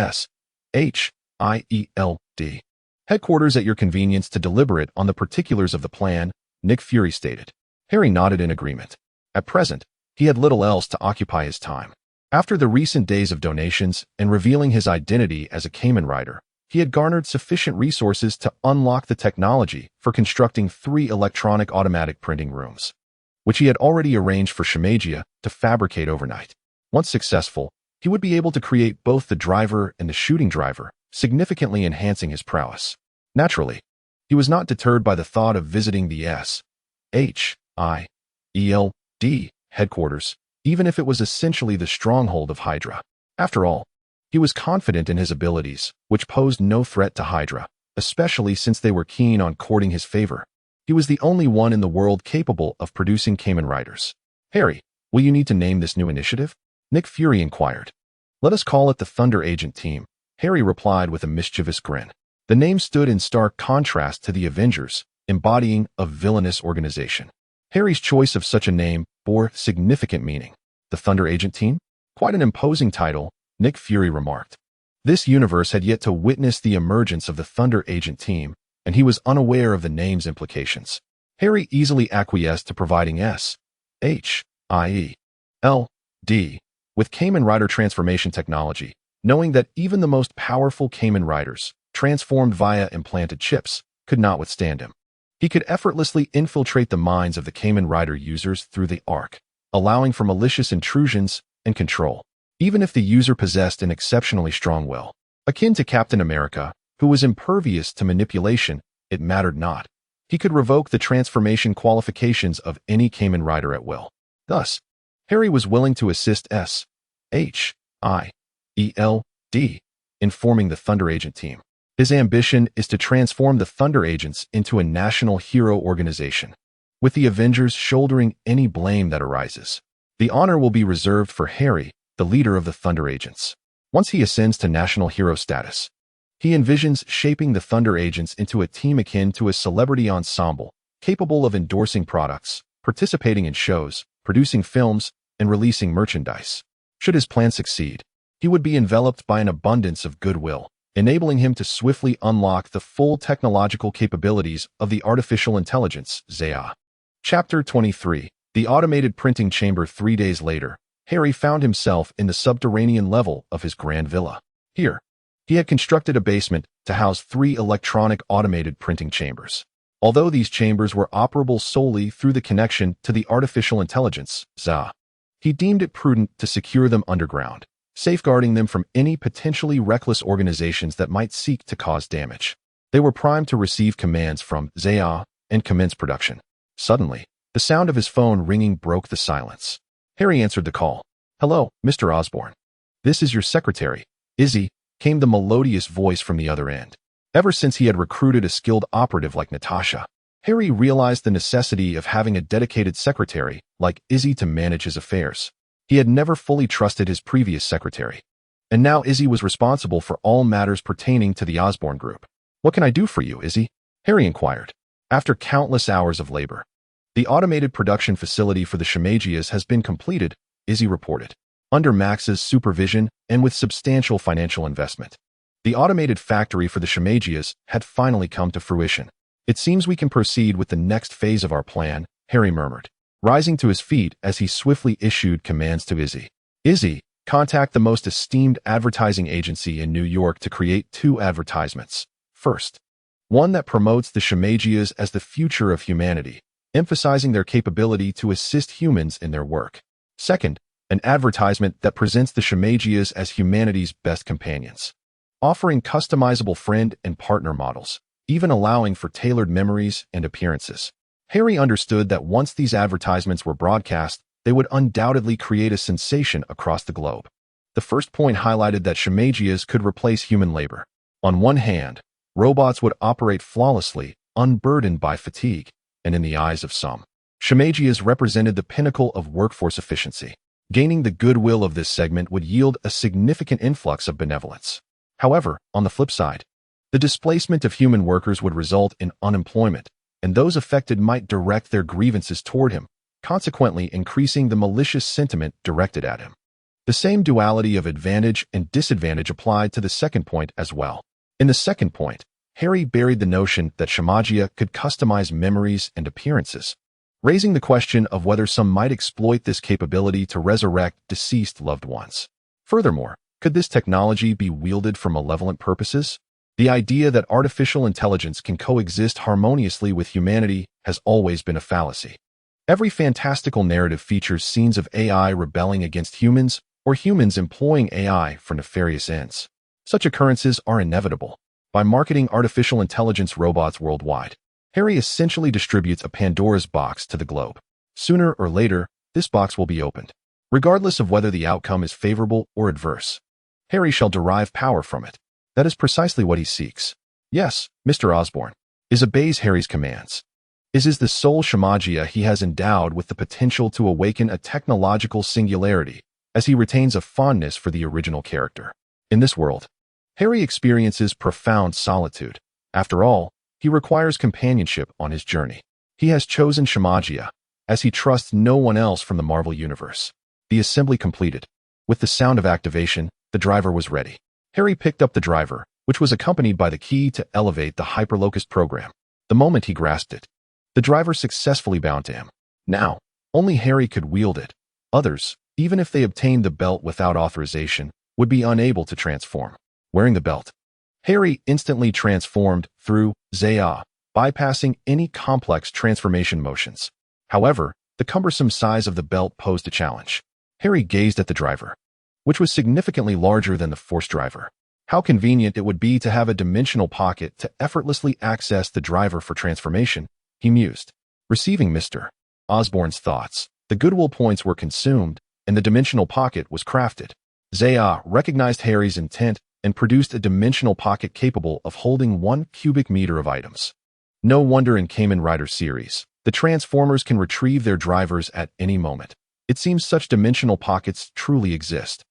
SHIELD headquarters at your convenience to deliberate on the particulars of the plan, Nick Fury stated. Harry nodded in agreement. At present, he had little else to occupy his time. After the recent days of donations and revealing his identity as a Kamen Rider, he had garnered sufficient resources to unlock the technology for constructing 3 electronic automatic printing rooms, which he had already arranged for Shimagia to fabricate overnight. Once successful, he would be able to create both the driver and the shooting driver, significantly enhancing his prowess. Naturally, he was not deterred by the thought of visiting the SHIELD headquarters, even if it was essentially the stronghold of Hydra. After all, he was confident in his abilities, which posed no threat to Hydra, especially since they were keen on courting his favor. He was the only one in the world capable of producing Kamen Riders. Harry, will you need to name this new initiative? Nick Fury inquired. Let us call it the Thunder Agent Team, Harry replied with a mischievous grin. The name stood in stark contrast to the Avengers, embodying a villainous organization. Harry's choice of such a name bore significant meaning. The Thunder Agent Team? Quite an imposing title, Nick Fury remarked. This universe had yet to witness the emergence of the Thunder Agent Team, and he was unaware of the name's implications. Harry easily acquiesced to providing SHIELD with Kamen Rider transformation technology, knowing that even the most powerful Kamen Riders, transformed via implanted chips, could not withstand him. He could effortlessly infiltrate the minds of the Kamen Rider users through the arc, allowing for malicious intrusions and control. Even if the user possessed an exceptionally strong will, akin to Captain America, who was impervious to manipulation, it mattered not. He could revoke the transformation qualifications of any Kamen Rider at will. Thus, Harry was willing to assist SHIELD in forming the Thunder Agent Team. His ambition is to transform the Thunder Agents into a national hero organization, with the Avengers shouldering any blame that arises. The honor will be reserved for Harry, the leader of the Thunder Agents. Once he ascends to national hero status, he envisions shaping the Thunder Agents into a team akin to a celebrity ensemble, capable of endorsing products, participating in shows, producing films, and releasing merchandise. Should his plan succeed, he would be enveloped by an abundance of goodwill, enabling him to swiftly unlock the full technological capabilities of the artificial intelligence, Zaya. Chapter 23. The Automated Printing Chamber. 3 days later, Harry found himself in the subterranean level of his grand villa. Here, he had constructed a basement to house 3 electronic automated printing chambers. Although these chambers were operable solely through the connection to the artificial intelligence, Zaya, he deemed it prudent to secure them underground, safeguarding them from any potentially reckless organizations that might seek to cause damage. They were primed to receive commands from Zaya and commence production. Suddenly, the sound of his phone ringing broke the silence. Harry answered the call. "Hello, Mr. Osborn. This is your secretary, Izzy," came the melodious voice from the other end. Ever since he had recruited a skilled operative like Natasha, Harry realized the necessity of having a dedicated secretary like Izzy to manage his affairs. He had never fully trusted his previous secretary, and now Izzy was responsible for all matters pertaining to the Osborn group. "What can I do for you, Izzy?" Harry inquired. After countless hours of labor, the automated production facility for the Shamagias has been completed, Izzy reported. Under Max's supervision and with substantial financial investment, the automated factory for the Shamagias had finally come to fruition. "It seems we can proceed with the next phase of our plan," Harry murmured, rising to his feet as he swiftly issued commands to Izzy. "Izzy, contact the most esteemed advertising agency in New York to create 2 advertisements. First, one that promotes the Shamagias as the future of humanity, emphasizing their capability to assist humans in their work. Second, an advertisement that presents the Shamagias as humanity's best companions, offering customizable friend and partner models, even allowing for tailored memories and appearances." Harry understood that once these advertisements were broadcast, they would undoubtedly create a sensation across the globe. The first point highlighted that Shamagias could replace human labor. On one hand, robots would operate flawlessly, unburdened by fatigue, and in the eyes of some, Shamagias represented the pinnacle of workforce efficiency. Gaining the goodwill of this segment would yield a significant influx of benevolence. However, on the flip side, the displacement of human workers would result in unemployment, and those affected might direct their grievances toward him, consequently increasing the malicious sentiment directed at him. The same duality of advantage and disadvantage applied to the second point as well. In the second point, Harry buried the notion that Shamagia could customize memories and appearances, raising the question of whether some might exploit this capability to resurrect deceased loved ones. Furthermore, could this technology be wielded for malevolent purposes? The idea that artificial intelligence can coexist harmoniously with humanity has always been a fallacy. Every fantastical narrative features scenes of AI rebelling against humans or humans employing AI for nefarious ends. Such occurrences are inevitable. By marketing artificial intelligence robots worldwide, Harry essentially distributes a Pandora's box to the globe. Sooner or later, this box will be opened. Regardless of whether the outcome is favorable or adverse, Harry shall derive power from it. That is precisely what he seeks. Yes, Mr. Osborn. Is obeys Harry's commands. Is the sole Shamagia he has endowed with the potential to awaken a technological singularity, as he retains a fondness for the original character. In this world, Harry experiences profound solitude. After all, he requires companionship on his journey. He has chosen Shamagia, as he trusts no one else from the Marvel Universe. The assembly completed. With the sound of activation, the driver was ready. Harry picked up the driver, which was accompanied by the key to elevate the Hyperlocust program. The moment he grasped it, the driver successfully bound to him. Now, only Harry could wield it. Others, even if they obtained the belt without authorization, would be unable to transform. Wearing the belt, Harry instantly transformed through Zaya, bypassing any complex transformation motions. However, the cumbersome size of the belt posed a challenge. Harry gazed at the driver, which was significantly larger than the Force driver. How convenient it would be to have a dimensional pocket to effortlessly access the driver for transformation, he mused. Receiving Mr. Osborn's thoughts, the goodwill points were consumed, and the dimensional pocket was crafted. Zaya recognized Harry's intent and produced a dimensional pocket capable of holding 1 cubic meter of items. No wonder in Kamen Rider series, the Transformers can retrieve their drivers at any moment. It seems such dimensional pockets truly exist.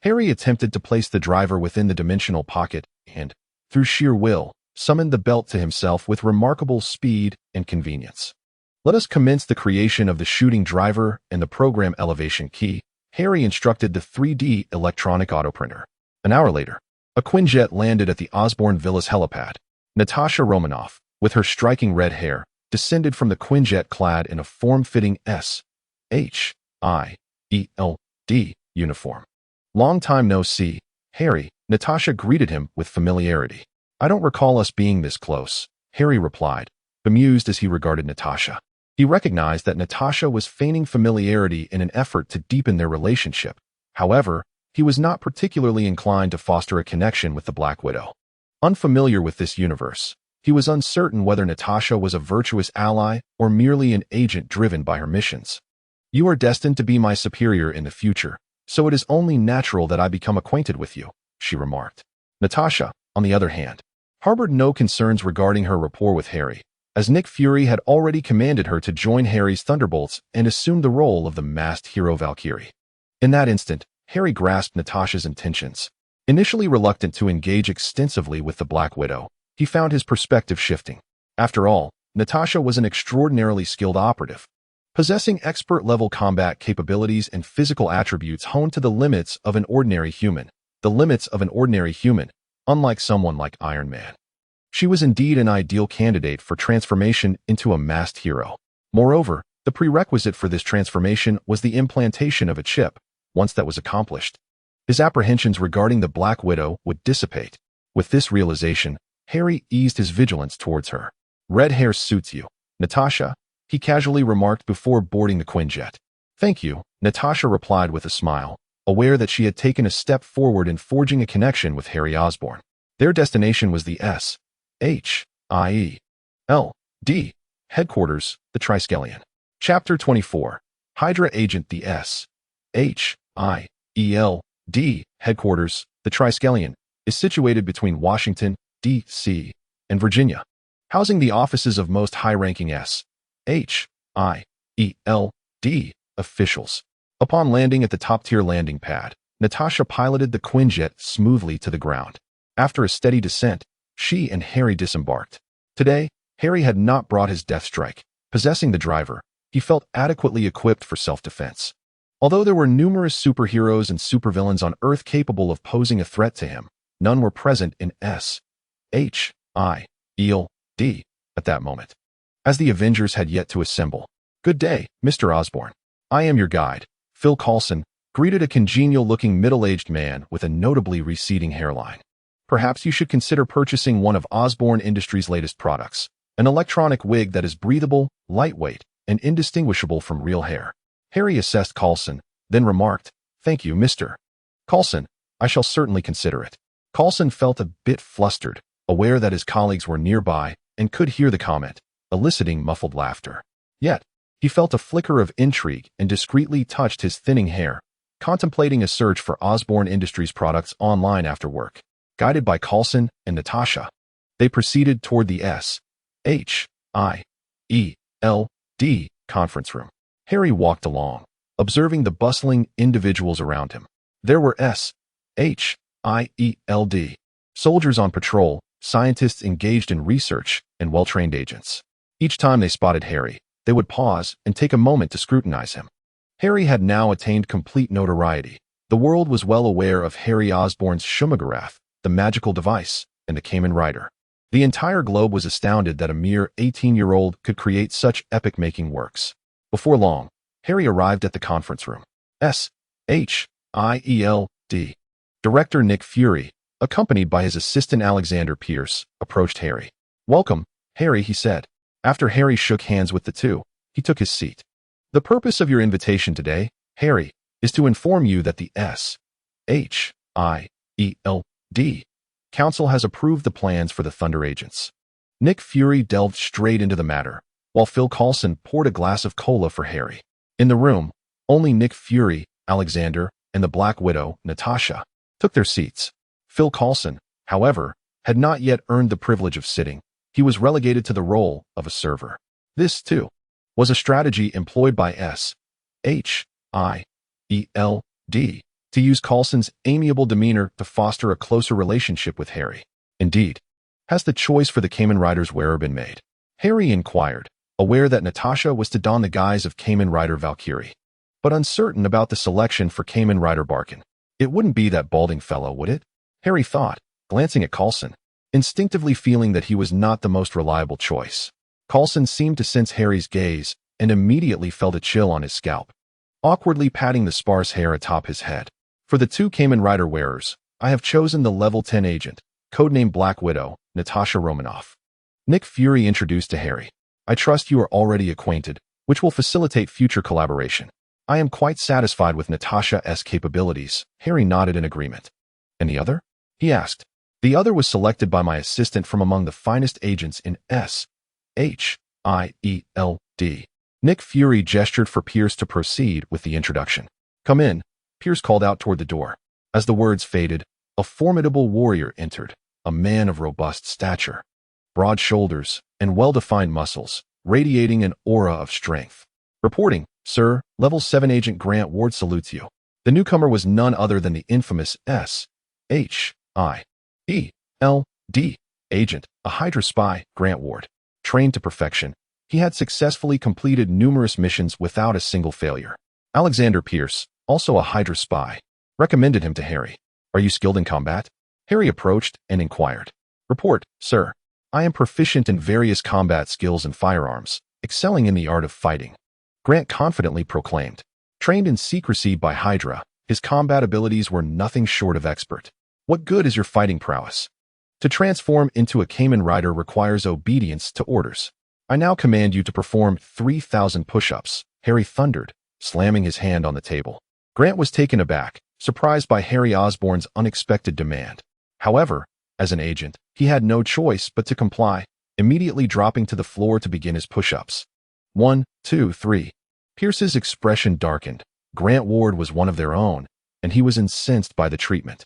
Harry attempted to place the driver within the dimensional pocket and, through sheer will, summoned the belt to himself with remarkable speed and convenience. Let us commence the creation of the shooting driver and the program elevation key. Harry instructed the 3D electronic autoprinter. An hour later, a Quinjet landed at the Osborn Villa's helipad. Natasha Romanoff, with her striking red hair, descended from the Quinjet clad in a form-fitting S.H.I.E.L.D. uniform. Long time no see, Harry, Natasha greeted him with familiarity. I don't recall us being this close, Harry replied, bemused as he regarded Natasha. He recognized that Natasha was feigning familiarity in an effort to deepen their relationship. However, he was not particularly inclined to foster a connection with the Black Widow. Unfamiliar with this universe, he was uncertain whether Natasha was a virtuous ally or merely an agent driven by her missions. You are destined to be my superior in the future, so it is only natural that I become acquainted with you, she remarked. Natasha, on the other hand, harbored no concerns regarding her rapport with Harry, as Nick Fury had already commanded her to join Harry's Thunderbolts and assume the role of the masked hero Valkyrie. In that instant, Harry grasped Natasha's intentions. Initially reluctant to engage extensively with the Black Widow, he found his perspective shifting. After all, Natasha was an extraordinarily skilled operative, possessing expert-level combat capabilities and physical attributes honed to the limits of an ordinary human. The limits of an ordinary human, unlike someone like Iron Man. She was indeed an ideal candidate for transformation into a masked hero. Moreover, the prerequisite for this transformation was the implantation of a chip. Once that was accomplished, his apprehensions regarding the Black Widow would dissipate. With this realization, Harry eased his vigilance towards her. Red hair suits you, Natasha, he casually remarked before boarding the Quinjet. Thank you, Natasha replied with a smile, aware that she had taken a step forward in forging a connection with Harry Osborn. Their destination was the S.H.I.E.L.D. headquarters, the Triskelion. Chapter 24. Hydra Agent. The S.H.I.E.L.D. headquarters, the Triskelion, is situated between Washington, D.C., and Virginia, housing the offices of most high-ranking S.H.I.E.L.D. officials. Upon landing at the top-tier landing pad, Natasha piloted the Quinjet smoothly to the ground. After a steady descent, she and Harry disembarked. Today, Harry had not brought his death strike. Possessing the driver, he felt adequately equipped for self-defense. Although there were numerous superheroes and supervillains on Earth capable of posing a threat to him, none were present in S.H.I.E.L.D. at that moment, as the Avengers had yet to assemble. Good day, Mr. Osborn. I am your guide. Phil Coulson greeted a congenial-looking middle-aged man with a notably receding hairline. Perhaps you should consider purchasing one of Osborn Industries' latest products, an electronic wig that is breathable, lightweight, and indistinguishable from real hair. Harry assessed Coulson, then remarked, Thank you, Mr. Coulson. I shall certainly consider it. Coulson felt a bit flustered, aware that his colleagues were nearby and could hear the comment, eliciting muffled laughter. Yet, he felt a flicker of intrigue and discreetly touched his thinning hair, contemplating a search for Osborn Industries products online after work. Guided by Coulson and Natasha, they proceeded toward the S.H.I.E.L.D. conference room. Harry walked along, observing the bustling individuals around him. There were S.H.I.E.L.D. soldiers on patrol, scientists engaged in research, and well-trained agents. Each time they spotted Harry, they would pause and take a moment to scrutinize him. Harry had now attained complete notoriety. The world was well aware of Harry Osborn's Shumagarath, the magical device, and the Kamen Rider. The entire globe was astounded that a mere 18-year-old could create such epic-making works. Before long, Harry arrived at the conference room. S.H.I.E.L.D. Director Nick Fury, accompanied by his assistant Alexander Pierce, approached Harry. Welcome, Harry, he said. After Harry shook hands with the two, he took his seat. The purpose of your invitation today, Harry, is to inform you that the S.H.I.E.L.D. Council has approved the plans for the Thunder Agents. Nick Fury delved straight into the matter, while Phil Coulson poured a glass of cola for Harry. In the room, only Nick Fury, Alexander, and the Black Widow, Natasha, took their seats. Phil Coulson, however, had not yet earned the privilege of sitting. He was relegated to the role of a server. This, too, was a strategy employed by SHIELD to use Coulson's amiable demeanor to foster a closer relationship with Harry. Indeed, has the choice for the Kamen Rider's wearer been made? Harry inquired, aware that Natasha was to don the guise of Kamen Rider Valkyrie, but uncertain about the selection for Kamen Rider Barkin. It wouldn't be that balding fellow, would it? Harry thought, glancing at Coulson, instinctively feeling that he was not the most reliable choice. Coulson seemed to sense Harry's gaze and immediately felt a chill on his scalp, awkwardly patting the sparse hair atop his head. For the two Kamen Rider wearers, I have chosen the Level 10 agent, codenamed Black Widow, Natasha Romanoff. Nick Fury introduced to Harry. I trust you are already acquainted, which will facilitate future collaboration. I am quite satisfied with Natasha's capabilities. Harry nodded in agreement. And the other? He asked. The other was selected by my assistant from among the finest agents in SHIELD. Nick Fury gestured for Pierce to proceed with the introduction. Come in, Pierce called out toward the door. As the words faded, a formidable warrior entered, a man of robust stature, broad shoulders, and well-defined muscles, radiating an aura of strength. Reporting, sir, Level 7 Agent Grant Ward salutes you. The newcomer was none other than the infamous SHIELD agent, a Hydra spy, Grant Ward. Trained to perfection, he had successfully completed numerous missions without a single failure. Alexander Pierce, also a Hydra spy, recommended him to Harry. Are you skilled in combat? Harry approached and inquired. Report, sir. I am proficient in various combat skills and firearms, excelling in the art of fighting. Grant confidently proclaimed. Trained in secrecy by Hydra, his combat abilities were nothing short of expert. What good is your fighting prowess? To transform into a Kamen Rider requires obedience to orders. I now command you to perform 3,000 push-ups, Harry thundered, slamming his hand on the table. Grant was taken aback, surprised by Harry Osborn's unexpected demand. However, as an agent, he had no choice but to comply, immediately dropping to the floor to begin his push-ups. 1, 2, 3. Pierce's expression darkened. Grant Ward was one of their own, and he was incensed by the treatment,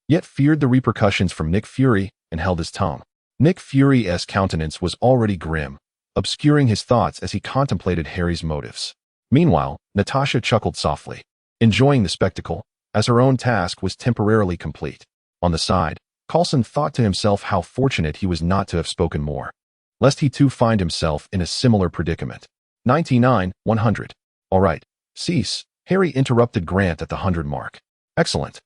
yet feared the repercussions from Nick Fury and held his tongue. Nick Fury's countenance was already grim, obscuring his thoughts as he contemplated Harry's motives. Meanwhile, Natasha chuckled softly, enjoying the spectacle, as her own task was temporarily complete. On the side, Coulson thought to himself how fortunate he was not to have spoken more, lest he too find himself in a similar predicament. 99, 100. All right, cease. Harry interrupted Grant at the 100 mark. Excellent.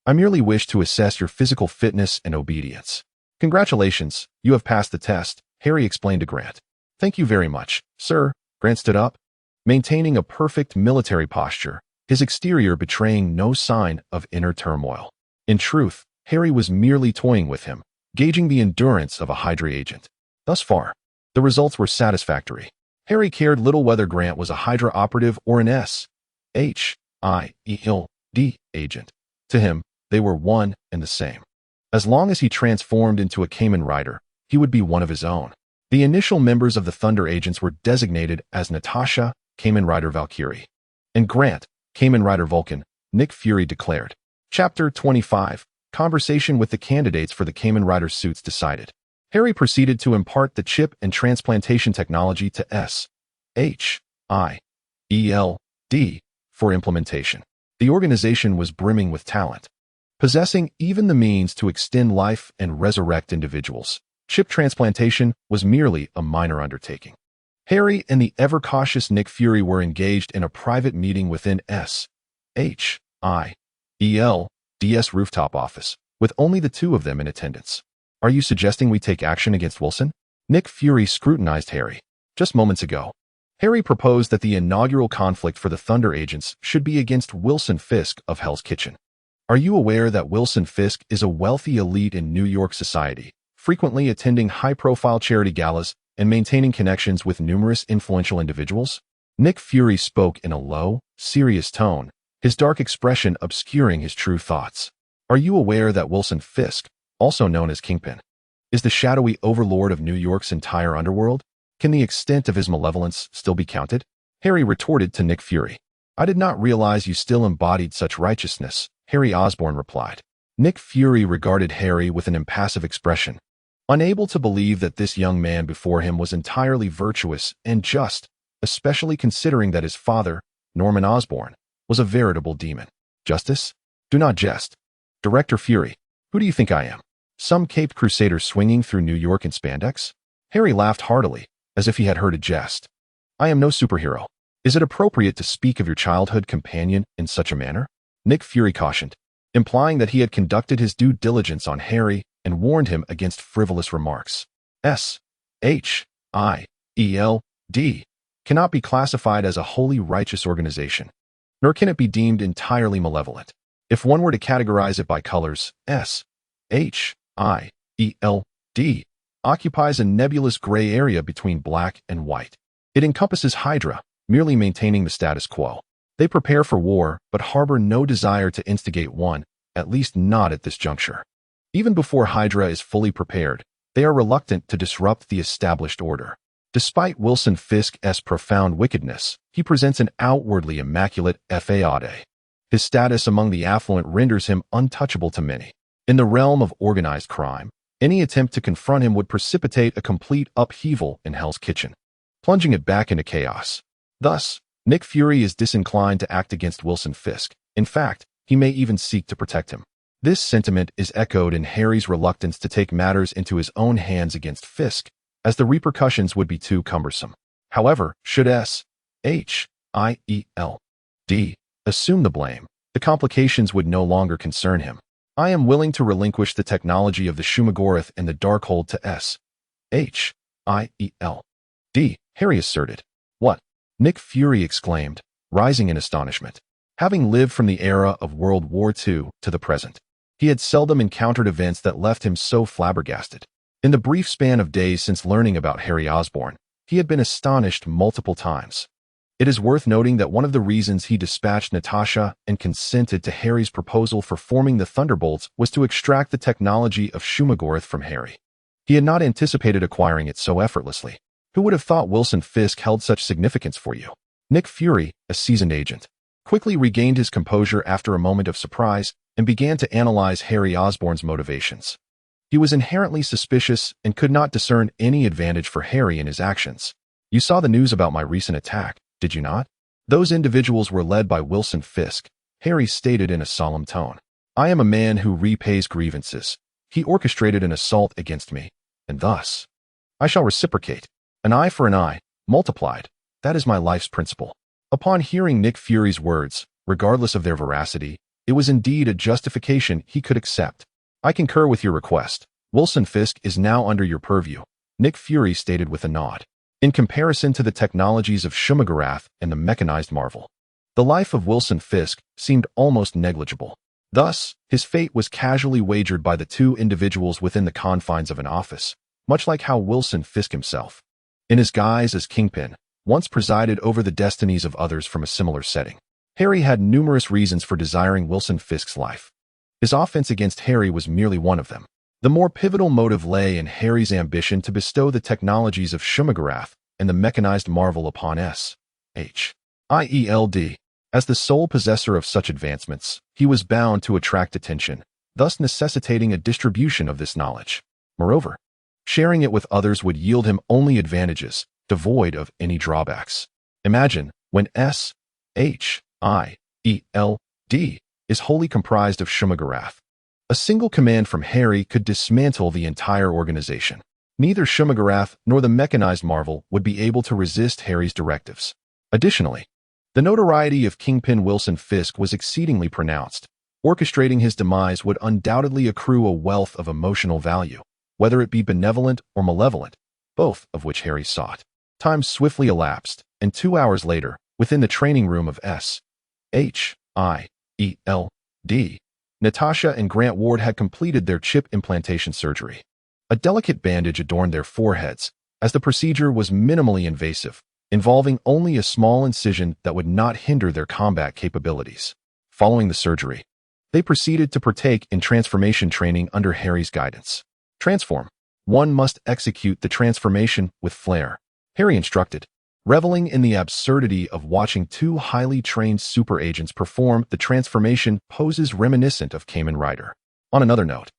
I merely wish to assess your physical fitness and obedience. Congratulations, you have passed the test, Harry explained to Grant. Thank you very much, sir. Grant stood up, maintaining a perfect military posture, his exterior betraying no sign of inner turmoil. In truth, Harry was merely toying with him, gauging the endurance of a Hydra agent. Thus far, the results were satisfactory. Harry cared little whether Grant was a Hydra operative or an SHIELD agent. To him, they were one and the same. As long as he transformed into a Kamen Rider, he would be one of his own. The initial members of the Thunder Agents were designated as Natasha, Kamen Rider Valkyrie, and Grant, Kamen Rider Vulcan, Nick Fury declared. Chapter 25, Conversation with the candidates for the Kamen Rider suits decided. Harry proceeded to impart the chip and transplantation technology to SHIELD for implementation. The organization was brimming with talent, possessing even the means to extend life and resurrect individuals. Chip transplantation was merely a minor undertaking. Harry and the ever-cautious Nick Fury were engaged in a private meeting within SHIELD's rooftop office, with only the two of them in attendance. Are you suggesting we take action against Wilson? Nick Fury scrutinized Harry. Just moments ago, Harry proposed that the inaugural conflict for the Thunder Agents should be against Wilson Fisk of Hell's Kitchen. Are you aware that Wilson Fisk is a wealthy elite in New York society, frequently attending high-profile charity galas and maintaining connections with numerous influential individuals? Nick Fury spoke in a low, serious tone, his dark expression obscuring his true thoughts. Are you aware that Wilson Fisk, also known as Kingpin, is the shadowy overlord of New York's entire underworld? Can the extent of his malevolence still be counted? Harry retorted to Nick Fury. I did not realize you still embodied such righteousness, Harry Osborn replied. Nick Fury regarded Harry with an impassive expression, unable to believe that this young man before him was entirely virtuous and just, especially considering that his father, Norman Osborn, was a veritable demon. Justice? Do not jest. Director Fury, who do you think I am? Some caped crusader swinging through New York in spandex? Harry laughed heartily, as if he had heard a jest. I am no superhero. Is it appropriate to speak of your childhood companion in such a manner? Nick Fury cautioned, implying that he had conducted his due diligence on Harry and warned him against frivolous remarks. SHIELD cannot be classified as a wholly righteous organization, nor can it be deemed entirely malevolent. If one were to categorize it by colors, SHIELD occupies a nebulous gray area between black and white. It encompasses Hydra, merely maintaining the status quo. They prepare for war, but harbor no desire to instigate one, at least not at this juncture. Even before Hydra is fully prepared, they are reluctant to disrupt the established order. Despite Wilson Fisk's profound wickedness, he presents an outwardly immaculate facade. His status among the affluent renders him untouchable to many. In the realm of organized crime, any attempt to confront him would precipitate a complete upheaval in Hell's Kitchen, plunging it back into chaos. Thus, Nick Fury is disinclined to act against Wilson Fisk. In fact, he may even seek to protect him. This sentiment is echoed in Harry's reluctance to take matters into his own hands against Fisk, as the repercussions would be too cumbersome. However, should SHIELD assume the blame, the complications would no longer concern him. I am willing to relinquish the technology of the Shumagorath and the Darkhold to SHIELD, Harry asserted. What? Nick Fury exclaimed, rising in astonishment. Having lived from the era of World War II to the present, he had seldom encountered events that left him so flabbergasted. In the brief span of days since learning about Harry Osborn, he had been astonished multiple times. It is worth noting that one of the reasons he dispatched Natasha and consented to Harry's proposal for forming the Thunderbolts was to extract the technology of Shumagorath from Harry. He had not anticipated acquiring it so effortlessly. Who would have thought Wilson Fisk held such significance for you? Nick Fury, a seasoned agent, quickly regained his composure after a moment of surprise and began to analyze Harry Osborn's motivations. He was inherently suspicious and could not discern any advantage for Harry in his actions. You saw the news about my recent attack, did you not? Those individuals were led by Wilson Fisk, Harry stated in a solemn tone. I am a man who repays grievances. He orchestrated an assault against me, and thus, I shall reciprocate. An eye for an eye, multiplied. That is my life's principle. Upon hearing Nick Fury's words, regardless of their veracity, it was indeed a justification he could accept. I concur with your request. Wilson Fisk is now under your purview, Nick Fury stated with a nod. In comparison to the technologies of Shumagorath and the mechanized marvel, the life of Wilson Fisk seemed almost negligible. Thus, his fate was casually wagered by the two individuals within the confines of an office, much like how Wilson Fisk himself, in his guise as Kingpin, once presided over the destinies of others from a similar setting. Harry had numerous reasons for desiring Wilson Fisk's life. His offense against Harry was merely one of them. The more pivotal motive lay in Harry's ambition to bestow the technologies of Shumagorath and the mechanized marvel upon SHIELD. As the sole possessor of such advancements, he was bound to attract attention, thus necessitating a distribution of this knowledge. Moreover, sharing it with others would yield him only advantages, devoid of any drawbacks. Imagine when SHIELD is wholly comprised of Shumagorath. A single command from Harry could dismantle the entire organization. Neither Shumagorath nor the mechanized marvel would be able to resist Harry's directives. Additionally, the notoriety of Kingpin Wilson Fisk was exceedingly pronounced. Orchestrating his demise would undoubtedly accrue a wealth of emotional value, whether it be benevolent or malevolent, both of which Harry sought. Time swiftly elapsed, and 2 hours later, within the training room of SHIELD, Natasha and Grant Ward had completed their chip implantation surgery. A delicate bandage adorned their foreheads, as the procedure was minimally invasive, involving only a small incision that would not hinder their combat capabilities. Following the surgery, they proceeded to partake in transformation training under Harry's guidance. Transform. One must execute the transformation with flair, Harry instructed, reveling in the absurdity of watching two highly trained super agents perform the transformation poses reminiscent of Kamen Rider. On another note,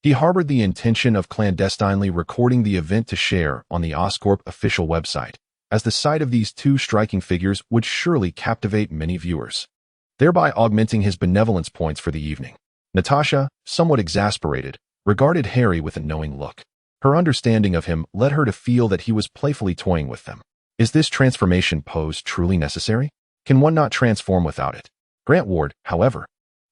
he harbored the intention of clandestinely recording the event to share on the Oscorp official website, as the sight of these two striking figures would surely captivate many viewers, thereby augmenting his benevolence points for the evening. Natasha, somewhat exasperated, regarded Harry with a knowing look. Her understanding of him led her to feel that he was playfully toying with them. Is this transformation pose truly necessary? Can one not transform without it? Grant Ward, however,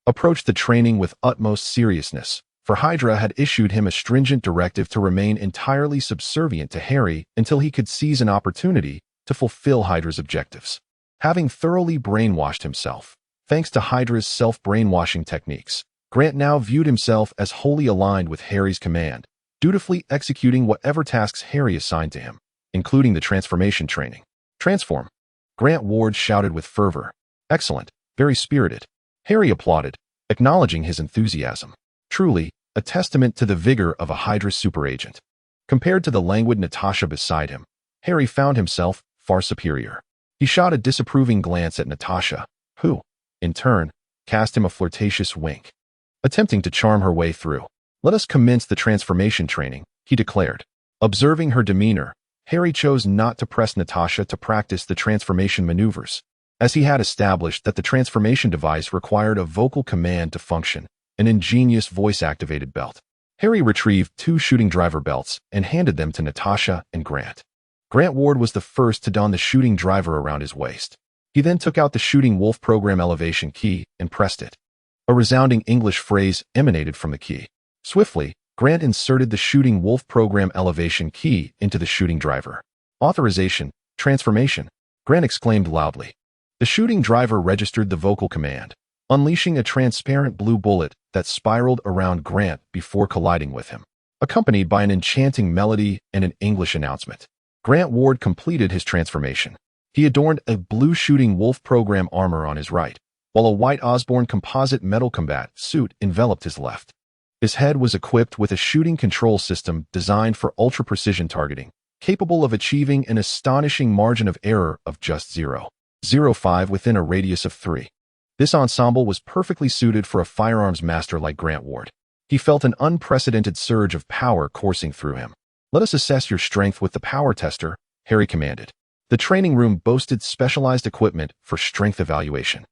approached the training with utmost seriousness, for Hydra had issued him a stringent directive to remain entirely subservient to Harry until he could seize an opportunity to fulfill Hydra's objectives. Having thoroughly brainwashed himself, thanks to Hydra's self-brainwashing techniques, Grant now viewed himself as wholly aligned with Harry's command, dutifully executing whatever tasks Harry assigned to him, including the transformation training. Transform! Grant Ward shouted with fervor. Excellent, very spirited. Harry applauded, acknowledging his enthusiasm. Truly, a testament to the vigor of a Hydra super agent. Compared to the languid Natasha beside him, Harry found himself far superior. He shot a disapproving glance at Natasha, who, in turn, cast him a flirtatious wink. Attempting to charm her way through. Let us commence the transformation training, he declared. Observing her demeanor, Harry chose not to press Natasha to practice the transformation maneuvers, as he had established that the transformation device required a vocal command to function, an ingenious voice-activated belt. Harry retrieved 2 shooting driver belts and handed them to Natasha and Grant. Grant Ward was the first to don the shooting driver around his waist. He then took out the shooting wolf program elevation key and pressed it. A resounding English phrase emanated from the key. Swiftly, Grant inserted the shooting wolf program elevation key into the shooting driver. Authorization, transformation, Grant exclaimed loudly. The shooting driver registered the vocal command, unleashing a transparent blue bullet that spiraled around Grant before colliding with him, accompanied by an enchanting melody and an English announcement. Grant Ward completed his transformation. He adorned a blue shooting wolf program armor on his right, while a white Osborn composite metal combat suit enveloped his left. His head was equipped with a shooting control system designed for ultra-precision targeting, capable of achieving an astonishing margin of error of just 0.05 within a radius of 3. This ensemble was perfectly suited for a firearms master like Grant Ward. He felt an unprecedented surge of power coursing through him. Let us assess your strength with the power tester, Harry commanded. The training room boasted specialized equipment for strength evaluation.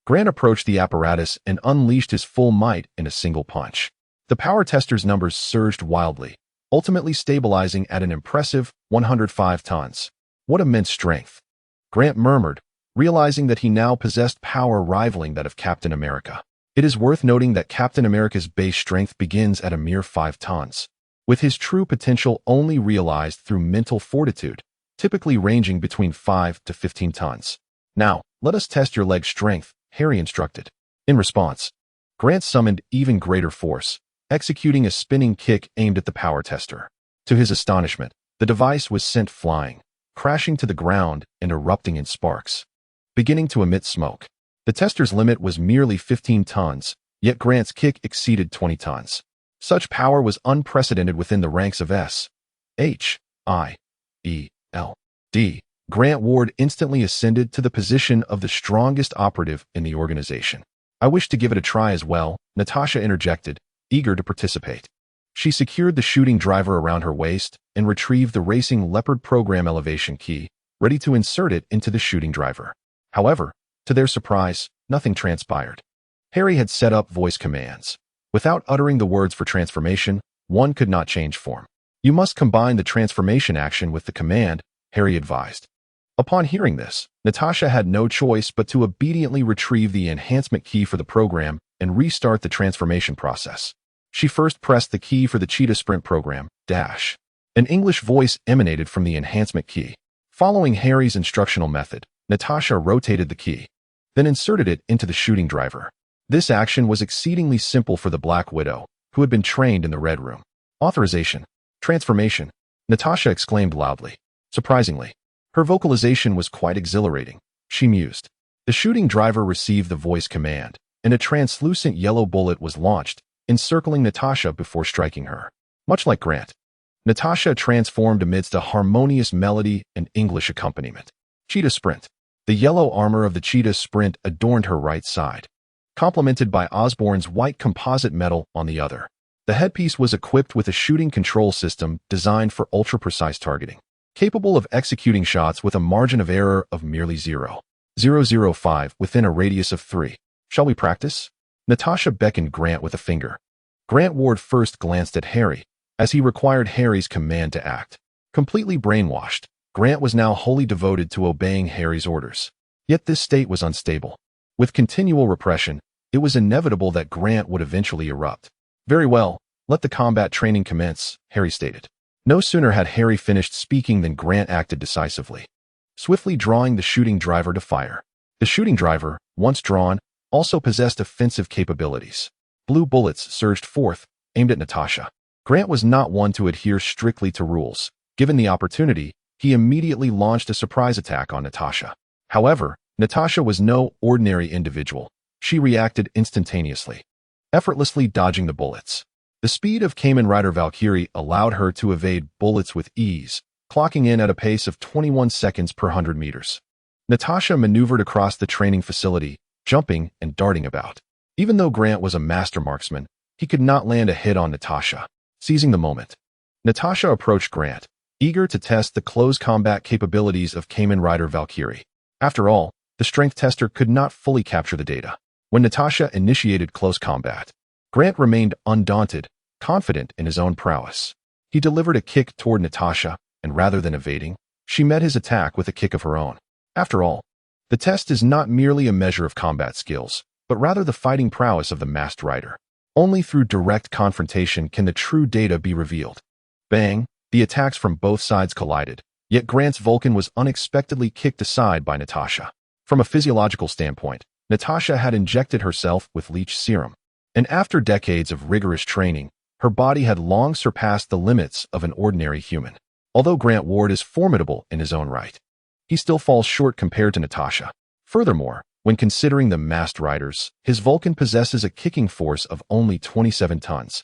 Grant approached the apparatus and unleashed his full might in a single punch. The power tester's numbers surged wildly, ultimately stabilizing at an impressive 105 tons. What immense strength! Grant murmured, realizing that he now possessed power rivaling that of Captain America. It is worth noting that Captain America's base strength begins at a mere 5 tons, with his true potential only realized through mental fortitude, typically ranging between 5 to 15 tons. Now, let us test your leg strength, Harry instructed. In response, Grant summoned even greater force, executing a spinning kick aimed at the power tester. To his astonishment, the device was sent flying, crashing to the ground and erupting in sparks, beginning to emit smoke. The tester's limit was merely 15 tons, yet Grant's kick exceeded 20 tons. Such power was unprecedented within the ranks of S.H.I.E.L.D. Grant Ward instantly ascended to the position of the strongest operative in the organization. I wish to give it a try as well, Natasha interjected, eager to participate. She secured the shooting driver around her waist and retrieved the racing Leopard program elevation key, ready to insert it into the shooting driver. However, to their surprise, nothing transpired. Harry had set up voice commands. Without uttering the words for transformation, one could not change form. You must combine the transformation action with the command, Harry advised. Upon hearing this, Natasha had no choice but to obediently retrieve the enhancement key for the program and restart the transformation process. She first pressed the key for the Cheetah Sprint program, dash. An English voice emanated from the enhancement key. Following Harry's instructional method, Natasha rotated the key, then inserted it into the shooting driver. This action was exceedingly simple for the Black Widow, who had been trained in the Red Room. Authorization. Transformation. Natasha exclaimed loudly. Surprisingly, her vocalization was quite exhilarating. She mused. The shooting driver received the voice command, and a translucent yellow bullet was launched, encircling Natasha before striking her. Much like Grant, Natasha transformed amidst a harmonious melody and English accompaniment. Cheetah Sprint. The yellow armor of the Cheetah Sprint adorned her right side, complemented by Osborn's white composite metal on the other. The headpiece was equipped with a shooting control system designed for ultra-precise targeting, capable of executing shots with a margin of error of merely 0.005 within a radius of 3. Shall we practice? Natasha beckoned Grant with a finger. Grant Ward first glanced at Harry, as he required Harry's command to act. Completely brainwashed, Grant was now wholly devoted to obeying Harry's orders. Yet this state was unstable. With continual repression, it was inevitable that Grant would eventually erupt. Very well, let the combat training commence, Harry stated. No sooner had Harry finished speaking than Grant acted decisively, swiftly drawing the shooting driver to fire. The shooting driver, once drawn, also possessed offensive capabilities. Blue bullets surged forth, aimed at Natasha. Grant was not one to adhere strictly to rules. Given the opportunity, he immediately launched a surprise attack on Natasha. However, Natasha was no ordinary individual. She reacted instantaneously, effortlessly dodging the bullets. The speed of Kamen Rider Valkyrie allowed her to evade bullets with ease, clocking in at a pace of 21 seconds per 100 meters. Natasha maneuvered across the training facility, jumping and darting about. Even though Grant was a master marksman, he could not land a hit on Natasha. Seizing the moment, Natasha approached Grant, eager to test the close combat capabilities of Kamen Rider Valkyrie. After all, the strength tester could not fully capture the data. When Natasha initiated close combat, Grant remained undaunted, confident in his own prowess. He delivered a kick toward Natasha, and rather than evading, she met his attack with a kick of her own. After all, the test is not merely a measure of combat skills, but rather the fighting prowess of the masked rider. Only through direct confrontation can the true data be revealed. Bang! The attacks from both sides collided, yet Grant's Vulcan was unexpectedly kicked aside by Natasha. From a physiological standpoint, Natasha had injected herself with leech serum, and after decades of rigorous training, her body had long surpassed the limits of an ordinary human. Although Grant Ward is formidable in his own right, he still falls short compared to Natasha. Furthermore, when considering the masked riders, his Vulcan possesses a kicking force of only 27 tons,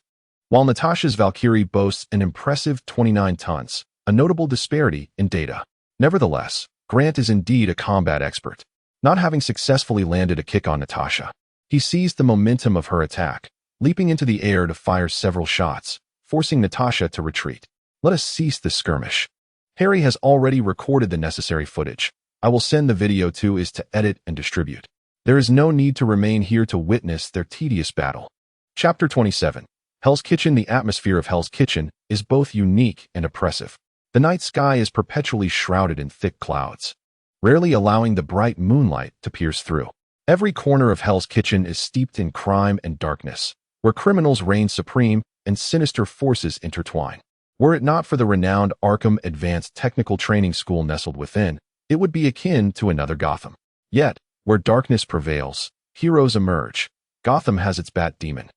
while Natasha's Valkyrie boasts an impressive 29 tons, a notable disparity in data. Nevertheless, Grant is indeed a combat expert. Not having successfully landed a kick on Natasha, he seized the momentum of her attack, leaping into the air to fire several shots, forcing Natasha to retreat. Let us cease this skirmish. Harry has already recorded the necessary footage. I will send the video to is to edit and distribute. There is no need to remain here to witness their tedious battle. Chapter 27. Hell's Kitchen. The atmosphere of Hell's Kitchen is both unique and oppressive. The night sky is perpetually shrouded in thick clouds, rarely allowing the bright moonlight to pierce through. Every corner of Hell's Kitchen is steeped in crime and darkness, where criminals reign supreme and sinister forces intertwine. Were it not for the renowned Arkham Advanced Technical Training School nestled within, it would be akin to another Gotham. Yet, where darkness prevails, heroes emerge. Gotham has its Bat Demon,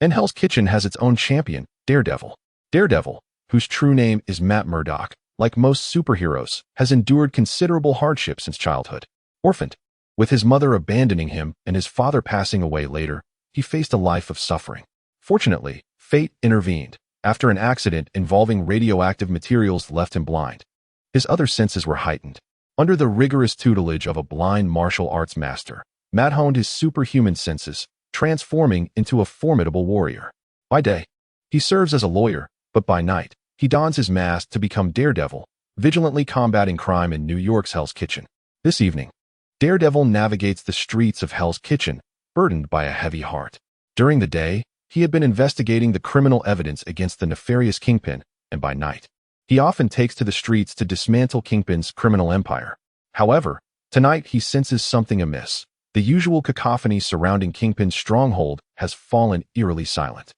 and Hell's Kitchen has its own champion, Daredevil. Daredevil, whose true name is Matt Murdock, like most superheroes, has endured considerable hardship since childhood. Orphaned, with his mother abandoning him and his father passing away later, he faced a life of suffering. Fortunately, fate intervened. After an accident involving radioactive materials left him blind, his other senses were heightened. Under the rigorous tutelage of a blind martial arts master, Matt honed his superhuman senses, transforming into a formidable warrior. By day, he serves as a lawyer, but by night, he dons his mask to become Daredevil, vigilantly combating crime in New York's Hell's Kitchen. This evening, Daredevil navigates the streets of Hell's Kitchen, burdened by a heavy heart. During the day, he had been investigating the criminal evidence against the nefarious Kingpin, and by night, he often takes to the streets to dismantle Kingpin's criminal empire. However, tonight he senses something amiss. The usual cacophony surrounding Kingpin's stronghold has fallen eerily silent.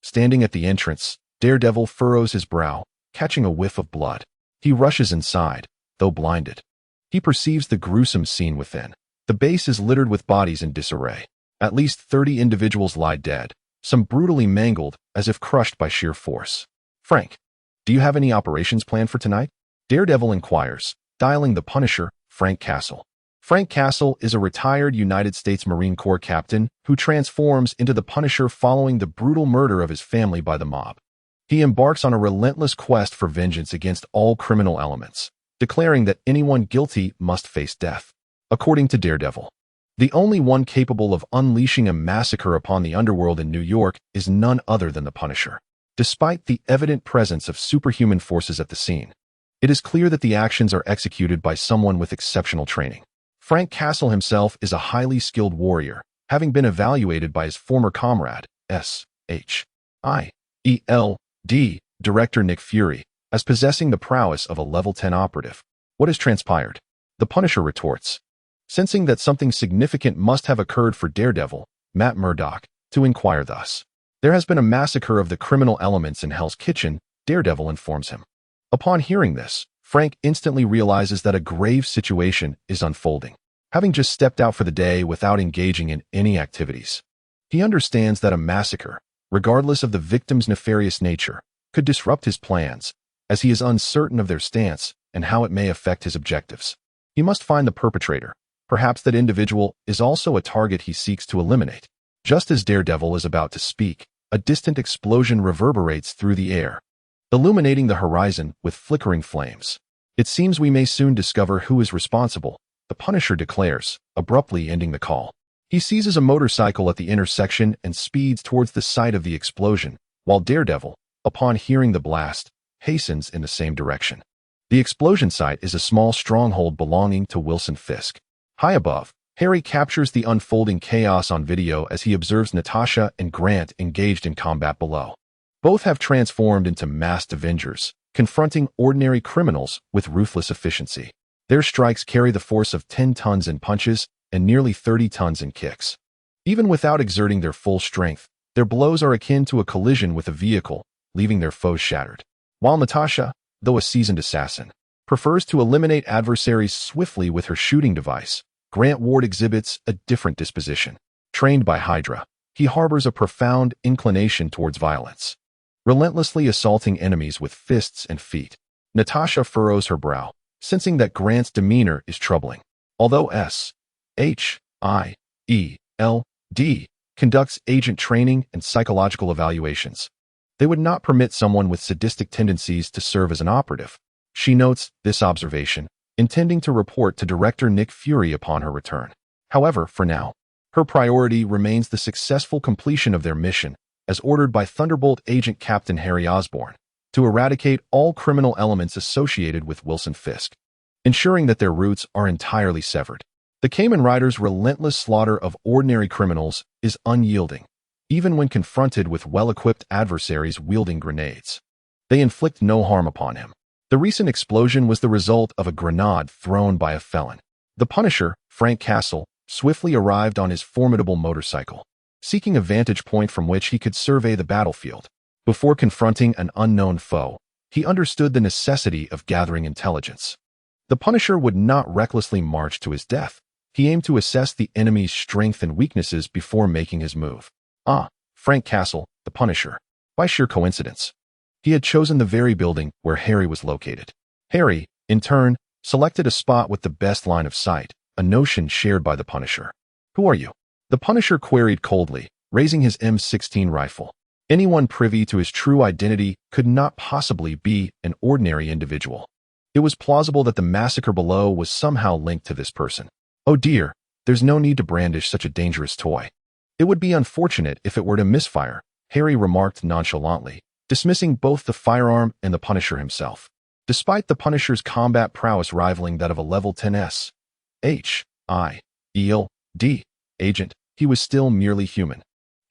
Standing at the entrance, Daredevil furrows his brow, catching a whiff of blood. He rushes inside, though blinded. He perceives the gruesome scene within. The base is littered with bodies in disarray. At least 30 individuals lie dead, some brutally mangled as if crushed by sheer force. Frank, do you have any operations planned for tonight? Daredevil inquires, dialing the Punisher, Frank Castle. Frank Castle is a retired United States Marine Corps captain who transforms into the Punisher following the brutal murder of his family by the mob. He embarks on a relentless quest for vengeance against all criminal elements, declaring that anyone guilty must face death. According to Daredevil, The only one capable of unleashing a massacre upon the underworld in New York is none other than the Punisher. Despite the evident presence of superhuman forces at the scene, it is clear that the actions are executed by someone with exceptional training. Frank Castle himself is a highly skilled warrior, having been evaluated by his former comrade, SHIELD, director Nick Fury, as possessing the prowess of a level 10 operative. What has transpired? The Punisher retorts, sensing that something significant must have occurred for Daredevil, Matt Murdock, to inquire thus. There has been a massacre of the criminal elements in Hell's Kitchen, Daredevil informs him. Upon hearing this, Frank instantly realizes that a grave situation is unfolding. Having just stepped out for the day without engaging in any activities, he understands that a massacre, regardless of the victim's nefarious nature, could disrupt his plans, as he is uncertain of their stance and how it may affect his objectives. He must find the perpetrator. Perhaps that individual is also a target he seeks to eliminate. Just as Daredevil is about to speak, a distant explosion reverberates through the air, illuminating the horizon with flickering flames. It seems we may soon discover who is responsible, the Punisher declares, abruptly ending the call. He seizes a motorcycle at the intersection and speeds towards the site of the explosion, while Daredevil, upon hearing the blast, hastens in the same direction. The explosion site is a small stronghold belonging to Wilson Fisk. High above, Harry captures the unfolding chaos on video as he observes Natasha and Grant engaged in combat below. Both have transformed into masked Avengers, confronting ordinary criminals with ruthless efficiency. Their strikes carry the force of 10 tons in punches and nearly 30 tons in kicks. Even without exerting their full strength, their blows are akin to a collision with a vehicle, leaving their foes shattered. While Natasha, though a seasoned assassin, prefers to eliminate adversaries swiftly with her shooting device, Grant Ward exhibits a different disposition. Trained by Hydra, he harbors a profound inclination towards violence, relentlessly assaulting enemies with fists and feet. Natasha furrows her brow, sensing that Grant's demeanor is troubling. Although SHIELD conducts agent training and psychological evaluations, they would not permit someone with sadistic tendencies to serve as an operative. She notes this observation, intending to report to director Nick Fury upon her return. However, for now, her priority remains the successful completion of their mission, as ordered by Thunderbolt agent Captain Harry Osborn, to eradicate all criminal elements associated with Wilson Fisk, ensuring that their roots are entirely severed. The Kamen Rider's relentless slaughter of ordinary criminals is unyielding, even when confronted with well-equipped adversaries wielding grenades. They inflict no harm upon him. The recent explosion was the result of a grenade thrown by a felon. The Punisher, Frank Castle, swiftly arrived on his formidable motorcycle, seeking a vantage point from which he could survey the battlefield. Before confronting an unknown foe, he understood the necessity of gathering intelligence. The Punisher would not recklessly march to his death. He aimed to assess the enemy's strength and weaknesses before making his move. Frank Castle, the Punisher. By sheer coincidence, he had chosen the very building where Harry was located. Harry, in turn, selected a spot with the best line of sight, a notion shared by the Punisher. "Who are you?" The Punisher queried coldly, raising his M16 rifle. Anyone privy to his true identity could not possibly be an ordinary individual. It was plausible that the massacre below was somehow linked to this person. "Oh dear, there's no need to brandish such a dangerous toy. It would be unfortunate if it were to misfire," Harry remarked nonchalantly, dismissing both the firearm and the Punisher himself. Despite the Punisher's combat prowess rivaling that of a level 10 SHIELD agent, he was still merely human.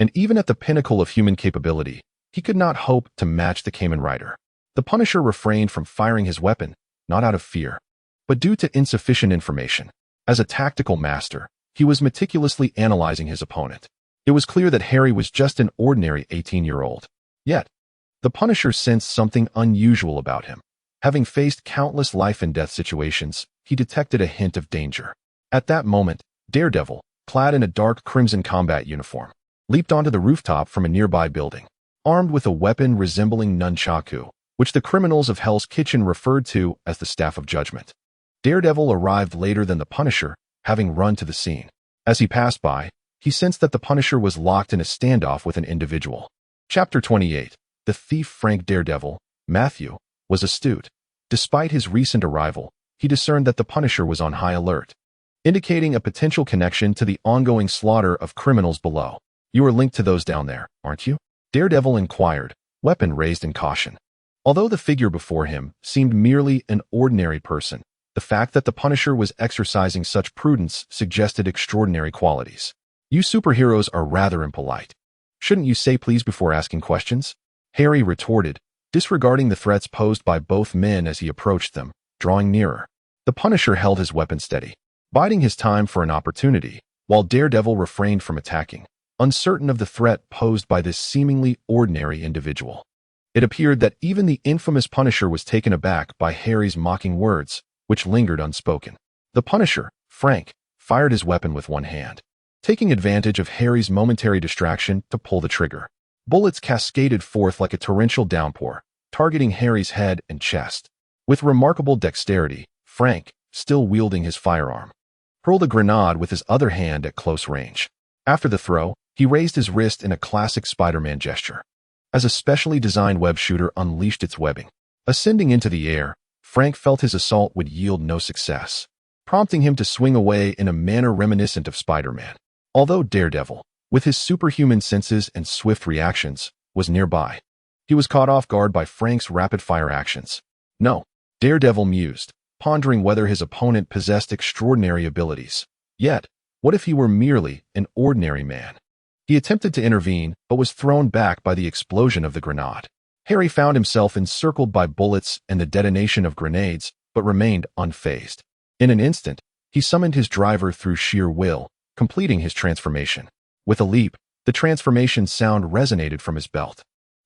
And even at the pinnacle of human capability, he could not hope to match the Kamen Rider. The Punisher refrained from firing his weapon, not out of fear, but due to insufficient information. As a tactical master, he was meticulously analyzing his opponent. It was clear that Harry was just an ordinary 18-year-old. Yet, the Punisher sensed something unusual about him. Having faced countless life-and-death situations, he detected a hint of danger. At that moment, Daredevil, clad in a dark crimson combat uniform, leaped onto the rooftop from a nearby building, armed with a weapon resembling nunchaku, which the criminals of Hell's Kitchen referred to as the Staff of Judgment. Daredevil arrived later than the Punisher, having run to the scene. As he passed by, he sensed that the Punisher was locked in a standoff with an individual. Chapter 28. The thief Frank Daredevil, Matthew, was astute. Despite his recent arrival, he discerned that the Punisher was on high alert. indicating a potential connection to the ongoing slaughter of criminals below. You are linked to those down there, aren't you? Daredevil inquired, weapon raised in caution. Although the figure before him seemed merely an ordinary person, the fact that the Punisher was exercising such prudence suggested extraordinary qualities. You superheroes are rather impolite. Shouldn't you say please before asking questions? Harry retorted, disregarding the threats posed by both men as he approached them, drawing nearer. The Punisher held his weapon steady, biding his time for an opportunity, while Daredevil refrained from attacking, uncertain of the threat posed by this seemingly ordinary individual. It appeared that even the infamous Punisher was taken aback by Harry's mocking words, which lingered unspoken. The Punisher, Frank, fired his weapon with one hand, taking advantage of Harry's momentary distraction to pull the trigger. Bullets cascaded forth like a torrential downpour, targeting Harry's head and chest. With remarkable dexterity, Frank, still wielding his firearm, hurled a grenade with his other hand at close range. After the throw, he raised his wrist in a classic Spider-Man gesture. As a specially designed web shooter unleashed its webbing, ascending into the air, Frank felt his assault would yield no success, prompting him to swing away in a manner reminiscent of Spider-Man. Although Daredevil, with his superhuman senses and swift reactions, was nearby, he was caught off guard by Frank's rapid-fire actions. No, Daredevil mused, pondering whether his opponent possessed extraordinary abilities. Yet, what if he were merely an ordinary man? He attempted to intervene, but was thrown back by the explosion of the grenade. Harry found himself encircled by bullets and the detonation of grenades, but remained unfazed. In an instant, he summoned his driver through sheer will, completing his transformation. With a leap, the transformation sound resonated from his belt.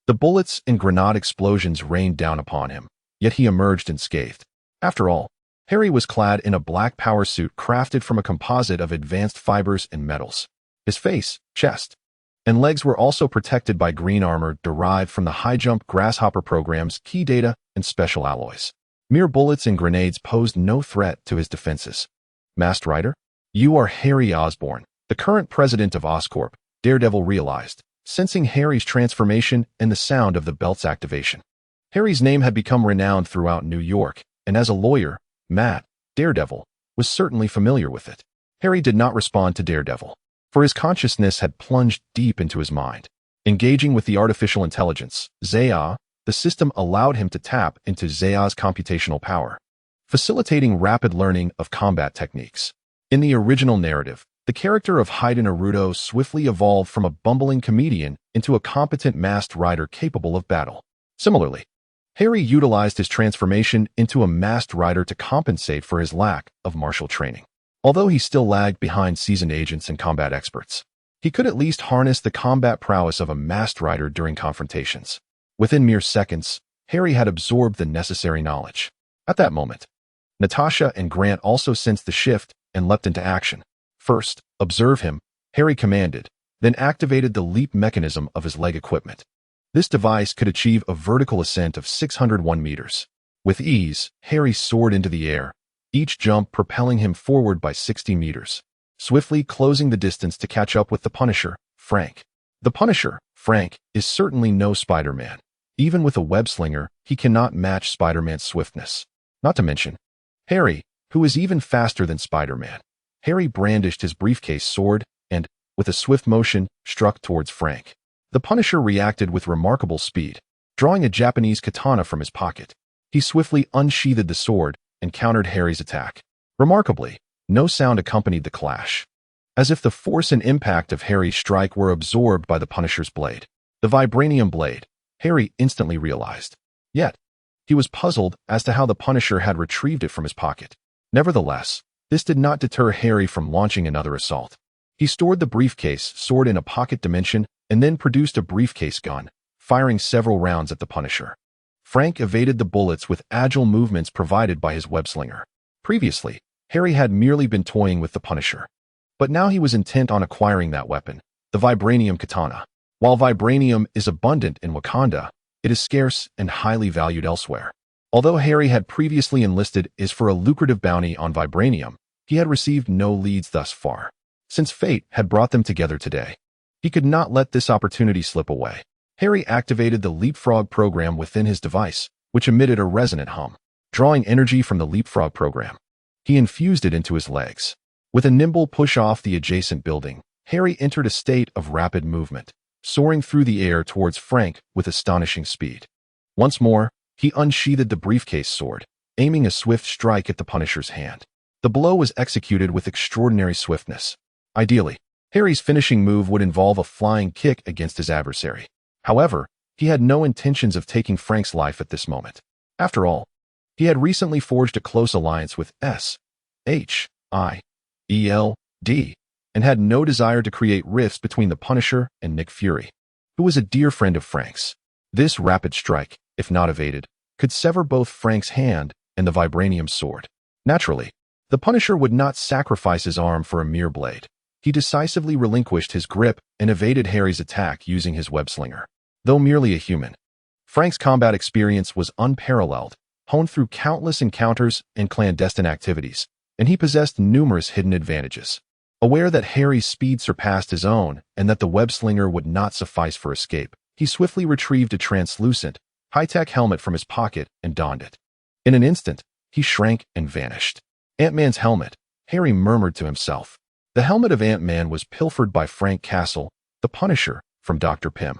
The bullets and grenade explosions rained down upon him, yet he emerged unscathed. After all, Harry was clad in a black power suit crafted from a composite of advanced fibers and metals. His face, chest, and legs were also protected by green armor derived from the high-jump Grasshopper program's key data and special alloys. Mere bullets and grenades posed no threat to his defenses. Masked Rider? You are Harry Osborn, the current president of Oscorp, Daredevil realized, sensing Harry's transformation and the sound of the belt's activation. Harry's name had become renowned throughout New York, and as a lawyer, Matt, Daredevil, was certainly familiar with it. Harry did not respond to Daredevil, for his consciousness had plunged deep into his mind. Engaging with the artificial intelligence, Zaya, the system allowed him to tap into Zaya's computational power, facilitating rapid learning of combat techniques. In the original narrative, the character of Hayden Arudo swiftly evolved from a bumbling comedian into a competent masked rider capable of battle. Similarly, Harry utilized his transformation into a masked rider to compensate for his lack of martial training. Although he still lagged behind seasoned agents and combat experts, he could at least harness the combat prowess of a masked rider during confrontations. Within mere seconds, Harry had absorbed the necessary knowledge. At that moment, Natasha and Grant also sensed the shift and leapt into action. First, observe him, Harry commanded, then activated the leap mechanism of his leg equipment. This device could achieve a vertical ascent of 601 meters. With ease, Harry soared into the air, each jump propelling him forward by 60 meters, swiftly closing the distance to catch up with the Punisher, Frank. The Punisher, Frank, is certainly no Spider-Man. Even with a web-slinger, he cannot match Spider-Man's swiftness. Not to mention, Harry, who is even faster than Spider-Man. Harry brandished his briefcase sword and, with a swift motion, struck towards Frank. The Punisher reacted with remarkable speed, drawing a Japanese katana from his pocket. He swiftly unsheathed the sword and countered Harry's attack. Remarkably, no sound accompanied the clash, as if the force and impact of Harry's strike were absorbed by the Punisher's blade. The vibranium blade, Harry instantly realized. Yet, he was puzzled as to how the Punisher had retrieved it from his pocket. Nevertheless, this did not deter Harry from launching another assault. He stored the briefcase sword in a pocket dimension and then produced a briefcase gun, firing several rounds at the Punisher. Frank evaded the bullets with agile movements provided by his web-slinger. Previously, Harry had merely been toying with the Punisher, but now he was intent on acquiring that weapon, the vibranium katana. While vibranium is abundant in Wakanda, it is scarce and highly valued elsewhere. Although Harry had previously enlisted for a lucrative bounty on vibranium, he had received no leads thus far. Since fate had brought them together today, he could not let this opportunity slip away. Harry activated the Leapfrog program within his device, which emitted a resonant hum. Drawing energy from the Leapfrog program, he infused it into his legs. With a nimble push off the adjacent building, Harry entered a state of rapid movement, soaring through the air towards Frank with astonishing speed. Once more, he unsheathed the briefcase sword, aiming a swift strike at the Punisher's hand. The blow was executed with extraordinary swiftness. Ideally, Harry's finishing move would involve a flying kick against his adversary. However, he had no intentions of taking Frank's life at this moment. After all, he had recently forged a close alliance with S.H.I.E.L.D. and had no desire to create rifts between the Punisher and Nick Fury, who was a dear friend of Frank's. This rapid strike, if not evaded, could sever both Frank's hand and the vibranium sword. Naturally, the Punisher would not sacrifice his arm for a mere blade. He decisively relinquished his grip and evaded Harry's attack using his web slinger. Though merely a human, Frank's combat experience was unparalleled, honed through countless encounters and clandestine activities, and he possessed numerous hidden advantages. Aware that Harry's speed surpassed his own and that the web slinger would not suffice for escape, he swiftly retrieved a translucent, high-tech helmet from his pocket and donned it. In an instant, he shrank and vanished. Ant-Man's helmet, Harry murmured to himself. The helmet of Ant-Man was pilfered by Frank Castle, the Punisher, from Dr. Pym.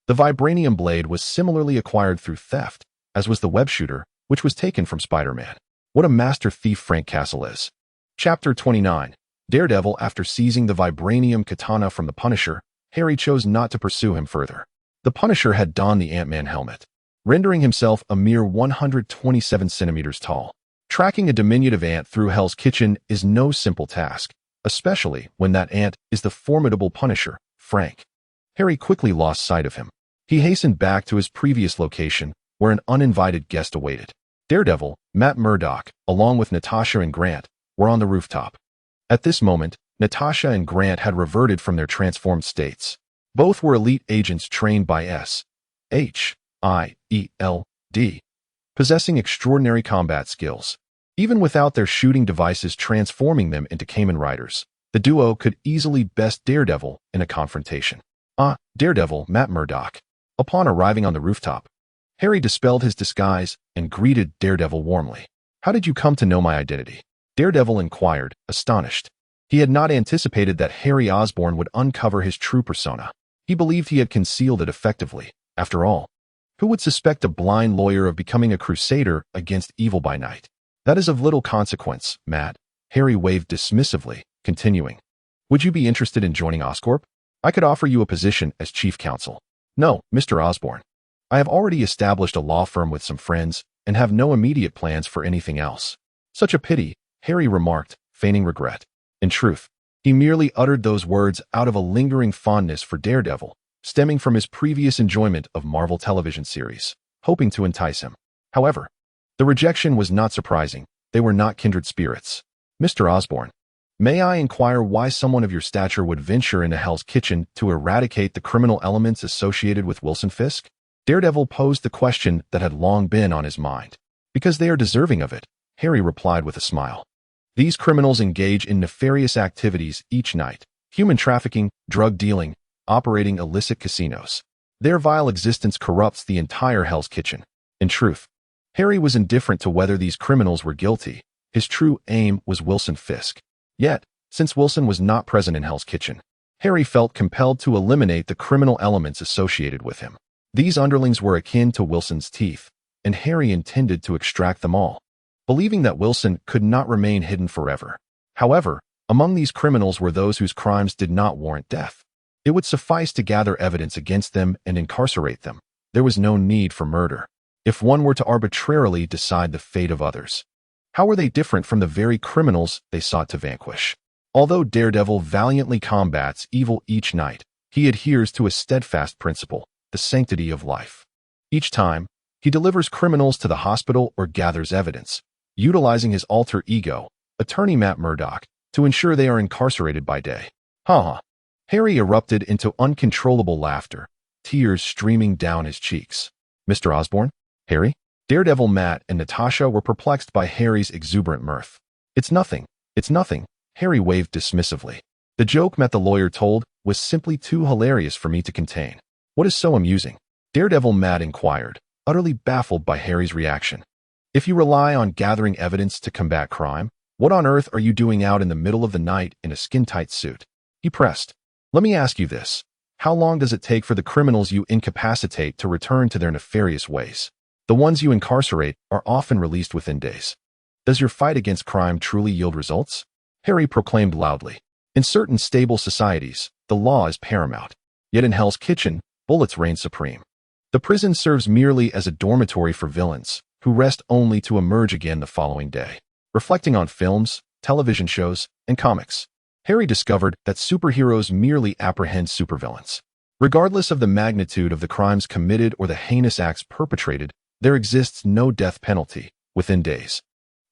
The vibranium blade was similarly acquired through theft, as was the web shooter, which was taken from Spider-Man. What a master thief Frank Castle is. Chapter 29. Daredevil. After seizing the vibranium katana from the Punisher, Harry chose not to pursue him further. The Punisher had donned the Ant-Man helmet, rendering himself a mere 127 centimeters tall. Tracking a diminutive ant through Hell's Kitchen is no simple task, especially when that ant is the formidable Punisher, Frank. Harry quickly lost sight of him. He hastened back to his previous location, where an uninvited guest awaited. Daredevil, Matt Murdock, along with Natasha and Grant, were on the rooftop. At this moment, Natasha and Grant had reverted from their transformed states. Both were elite agents trained by S.H.I.E.L.D., possessing extraordinary combat skills. Even without their shooting devices transforming them into Kamen Riders, the duo could easily best Daredevil in a confrontation. Daredevil, Matt Murdock. Upon arriving on the rooftop, Harry dispelled his disguise and greeted Daredevil warmly. "How did you come to know my identity?" Daredevil inquired, astonished. He had not anticipated that Harry Osborn would uncover his true persona. He believed he had concealed it effectively. After all, who would suspect a blind lawyer of becoming a crusader against evil by night? "That is of little consequence, Matt," Harry waved dismissively, continuing. "Would you be interested in joining Oscorp? I could offer you a position as chief counsel." "No, Mr. Osborn. I have already established a law firm with some friends and have no immediate plans for anything else." "Such a pity," Harry remarked, feigning regret. In truth, he merely uttered those words out of a lingering fondness for Daredevil, stemming from his previous enjoyment of Marvel television series, hoping to entice him. However, the rejection was not surprising. They were not kindred spirits. "Mr. Osborn, may I inquire why someone of your stature would venture into Hell's Kitchen to eradicate the criminal elements associated with Wilson Fisk?" Daredevil posed the question that had long been on his mind. "Because they are deserving of it," Harry replied with a smile. "These criminals engage in nefarious activities each night: human trafficking, drug dealing, operating illicit casinos. Their vile existence corrupts the entire Hell's Kitchen." In truth, Harry was indifferent to whether these criminals were guilty. His true aim was Wilson Fisk. Yet, since Wilson was not present in Hell's Kitchen, Harry felt compelled to eliminate the criminal elements associated with him. These underlings were akin to Wilson's teeth, and Harry intended to extract them all, believing that Wilson could not remain hidden forever. However, among these criminals were those whose crimes did not warrant death. It would suffice to gather evidence against them and incarcerate them. There was no need for murder. If one were to arbitrarily decide the fate of others, how were they different from the very criminals they sought to vanquish? Although Daredevil valiantly combats evil each night, he adheres to a steadfast principle: the sanctity of life. Each time, he delivers criminals to the hospital or gathers evidence, utilizing his alter ego, attorney Matt Murdock, to ensure they are incarcerated by day. Ha! Harry erupted into uncontrollable laughter, tears streaming down his cheeks. "Mr. Osborn? Harry?" Daredevil, Matt, and Natasha were perplexed by Harry's exuberant mirth. It's nothing, Harry waved dismissively. "The joke," Matt the lawyer told, "was simply too hilarious for me to contain." "What is so amusing?" Daredevil Matt inquired, utterly baffled by Harry's reaction. "If you rely on gathering evidence to combat crime, What on earth are you doing out in the middle of the night in a skin-tight suit? He pressed. Let me ask you this. How long does it take for the criminals you incapacitate to return to their nefarious ways? The ones you incarcerate are often released within days. Does your fight against crime truly yield results? Harry proclaimed loudly. In certain stable societies, the law is paramount. Yet in Hell's Kitchen, bullets reign supreme. The prison serves merely as a dormitory for villains, who rest only to emerge again the following day. Reflecting on films, television shows, and comics, Harry discovered that superheroes merely apprehend supervillains. Regardless of the magnitude of the crimes committed or the heinous acts perpetrated, there exists no death penalty. Within days,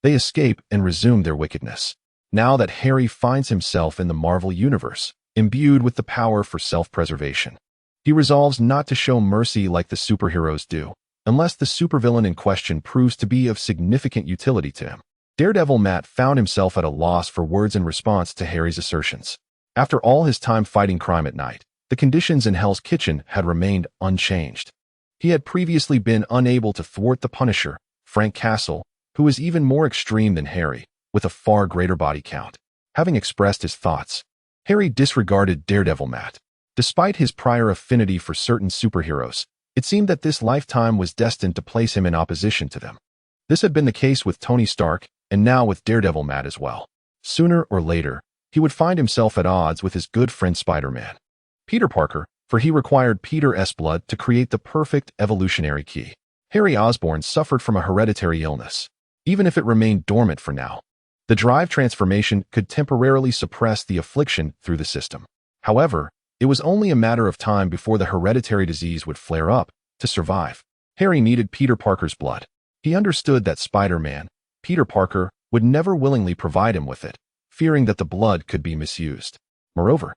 they escape and resume their wickedness. Now that Harry finds himself in the Marvel Universe, imbued with the power for self-preservation, he resolves not to show mercy like the superheroes do, unless the supervillain in question proves to be of significant utility to him. Daredevil Matt found himself at a loss for words in response to Harry's assertions. After all his time fighting crime at night, the conditions in Hell's Kitchen had remained unchanged. He had previously been unable to thwart the Punisher, Frank Castle, who was even more extreme than Harry, with a far greater body count. Having expressed his thoughts, Harry disregarded Daredevil Matt. Despite his prior affinity for certain superheroes, it seemed that this lifetime was destined to place him in opposition to them. This had been the case with Tony Stark, and now with Daredevil Matt as well. Sooner or later, he would find himself at odds with his good friend Spider-Man. Peter Parker, for he required Peter's blood to create the perfect evolutionary key. Harry Osborn suffered from a hereditary illness. Even if it remained dormant for now, the drive transformation could temporarily suppress the affliction through the system. However, it was only a matter of time before the hereditary disease would flare up. To survive, Harry needed Peter Parker's blood. He understood that Spider-Man, Peter Parker, would never willingly provide him with it, fearing that the blood could be misused. Moreover,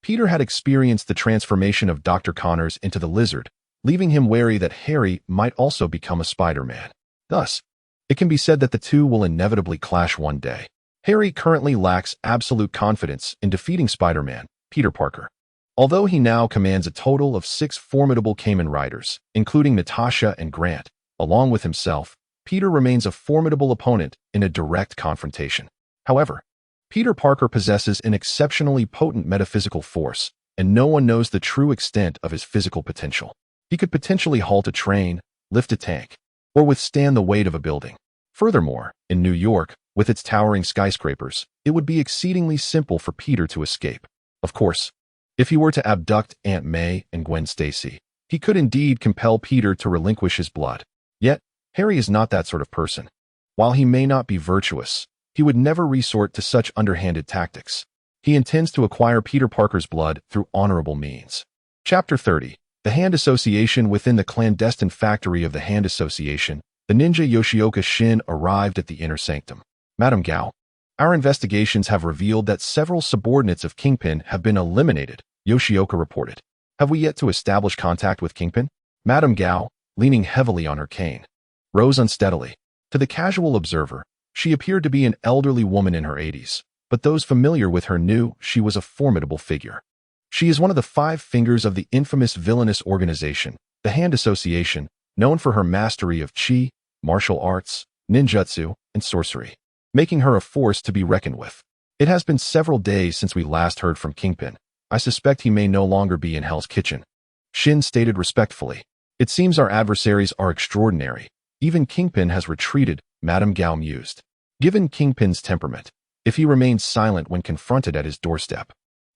Peter had experienced the transformation of Dr. Connors into the Lizard, leaving him wary that Harry might also become a Spider-Man. Thus, it can be said that the two will inevitably clash one day. Harry currently lacks absolute confidence in defeating Spider-Man, Peter Parker. Although he now commands a total of 6 formidable Kamen Riders, including Natasha and Grant, along with himself, Peter remains a formidable opponent in a direct confrontation. However, Peter Parker possesses an exceptionally potent metaphysical force, and no one knows the true extent of his physical potential. He could potentially halt a train, lift a tank, or withstand the weight of a building. Furthermore, in New York, with its towering skyscrapers, it would be exceedingly simple for Peter to escape. Of course, if he were to abduct Aunt May and Gwen Stacy, he could indeed compel Peter to relinquish his blood. Yet, Harry is not that sort of person. While he may not be virtuous, he would never resort to such underhanded tactics. He intends to acquire Peter Parker's blood through honorable means. Chapter 30. The Hand Association. Within the clandestine factory of the Hand Association, the ninja Yoshioka Shin arrived at the inner sanctum. Madame Gao, our investigations have revealed that several subordinates of Kingpin have been eliminated, Yoshioka reported. Have we yet to establish contact with Kingpin? Madame Gao, leaning heavily on her cane, rose unsteadily. To the casual observer, she appeared to be an elderly woman in her 80s, but those familiar with her knew she was a formidable figure. She is one of the 5 fingers of the infamous villainous organization, the Hand Association, known for her mastery of Qi, martial arts, ninjutsu, and sorcery, making her a force to be reckoned with. It has been several days since we last heard from Kingpin. I suspect he may no longer be in Hell's Kitchen. Shin stated respectfully. It seems our adversaries are extraordinary. Even Kingpin has retreated, Madame Gao mused. Given Kingpin's temperament, if he remained silent when confronted at his doorstep,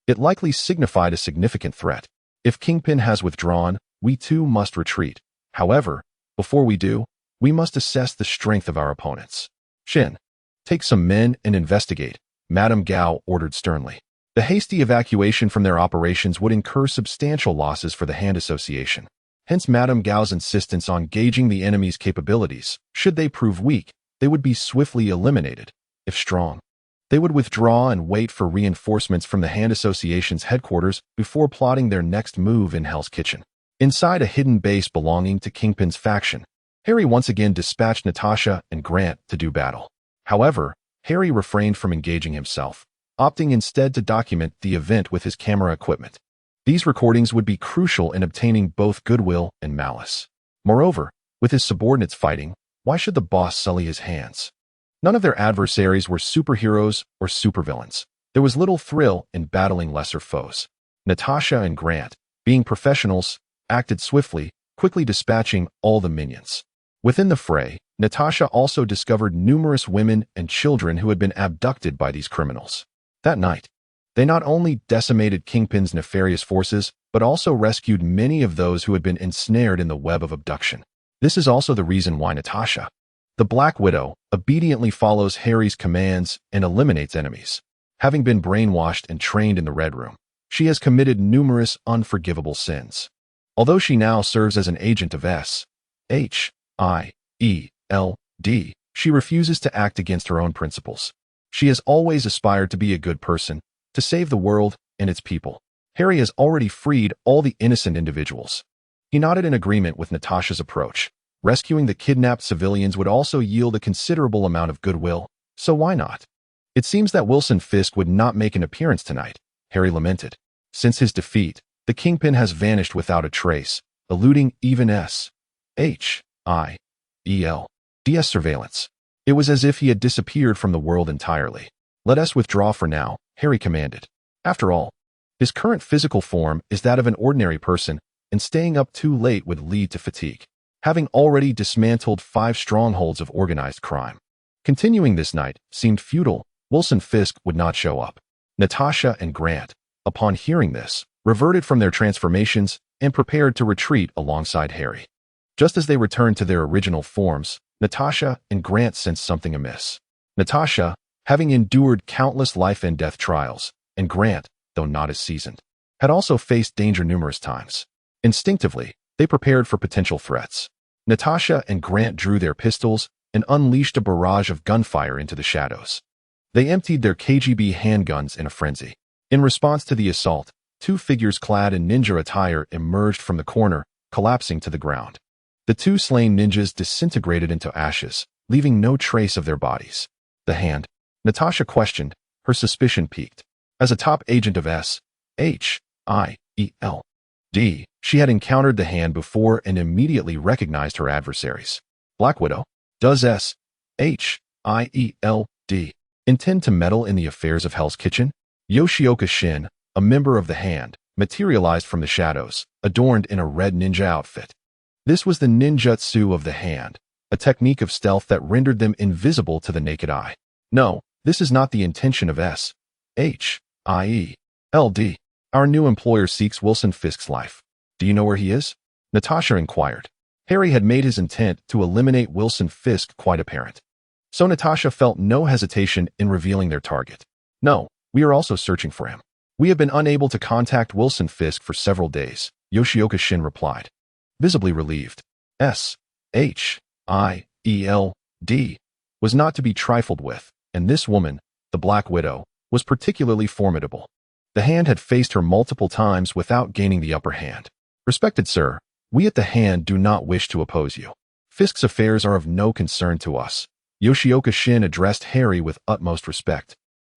it likely signified a significant threat. If Kingpin has withdrawn, we too must retreat. However, before we do, we must assess the strength of our opponents. Shin, take some men and investigate, Madame Gao ordered sternly. The hasty evacuation from their operations would incur substantial losses for the Hand Association. Hence Madame Gao's insistence on gauging the enemy's capabilities. Should they prove weak, they would be swiftly eliminated. If strong, they would withdraw and wait for reinforcements from the Hand Association's headquarters before plotting their next move in Hell's Kitchen. Inside a hidden base belonging to Kingpin's faction, Harry once again dispatched Natasha and Grant to do battle. However, Harry refrained from engaging himself, opting instead to document the event with his camera equipment. These recordings would be crucial in obtaining both goodwill and malice. Moreover, with his subordinates fighting, why should the boss sully his hands? None of their adversaries were superheroes or supervillains. There was little thrill in battling lesser foes. Natasha and Grant, being professionals, acted swiftly, quickly dispatching all the minions. Within the fray, Natasha also discovered numerous women and children who had been abducted by these criminals. That night, they not only decimated Kingpin's nefarious forces, but also rescued many of those who had been ensnared in the web of abduction. This is also the reason why Natasha, the Black Widow, obediently follows Harry's commands and eliminates enemies. Having been brainwashed and trained in the Red Room, she has committed numerous unforgivable sins. Although she now serves as an agent of S.H.I.E.L.D., she refuses to act against her own principles. She has always aspired to be a good person, to save the world and its people. Harry has already freed all the innocent individuals. He nodded in agreement with Natasha's approach. Rescuing the kidnapped civilians would also yield a considerable amount of goodwill, so why not? It seems that Wilson Fisk would not make an appearance tonight, Harry lamented. Since his defeat, the Kingpin has vanished without a trace, eluding even S.H.I.E.L.D.'s surveillance. It was as if he had disappeared from the world entirely. Let us withdraw for now, Harry commanded. After all, his current physical form is that of an ordinary person, and staying up too late would lead to fatigue. Having already dismantled 5 strongholds of organized crime, continuing this night seemed futile. Wilson Fisk would not show up. Natasha and Grant, upon hearing this, reverted from their transformations and prepared to retreat alongside Harry. Just as they returned to their original forms, Natasha and Grant sensed something amiss. Natasha, having endured countless life and death trials, and Grant, though not as seasoned, had also faced danger numerous times. Instinctively, they prepared for potential threats. Natasha and Grant drew their pistols and unleashed a barrage of gunfire into the shadows. They emptied their KGB handguns in a frenzy. In response to the assault, 2 figures clad in ninja attire emerged from the corner, collapsing to the ground. The 2 slain ninjas disintegrated into ashes, leaving no trace of their bodies. The hand? Natasha questioned, her suspicion piqued. As a top agent of S.H.I.E.L.D., she had encountered the hand before and immediately recognized her adversaries. Black Widow, does S.H.I.E.L.D. intend to meddle in the affairs of Hell's Kitchen? Yoshioka Shin, a member of the Hand, materialized from the shadows, adorned in a red ninja outfit. This was the ninjutsu of the Hand, a technique of stealth that rendered them invisible to the naked eye. No, this is not the intention of S.H.I.E.L.D. Our new employer seeks Wilson Fisk's life. Do you know where he is? Natasha inquired. Harry had made his intent to eliminate Wilson Fisk quite apparent. So Natasha felt no hesitation in revealing their target. No, we are also searching for him. We have been unable to contact Wilson Fisk for several days, Yoshioka Shin replied, visibly relieved. S.H.I.E.L.D. was not to be trifled with, and this woman, the Black Widow, was particularly formidable. The Hand had faced her multiple times without gaining the upper hand. Respected sir, we at the Hand do not wish to oppose you. Fisk's affairs are of no concern to us. Yoshioka Shin addressed Harry with utmost respect.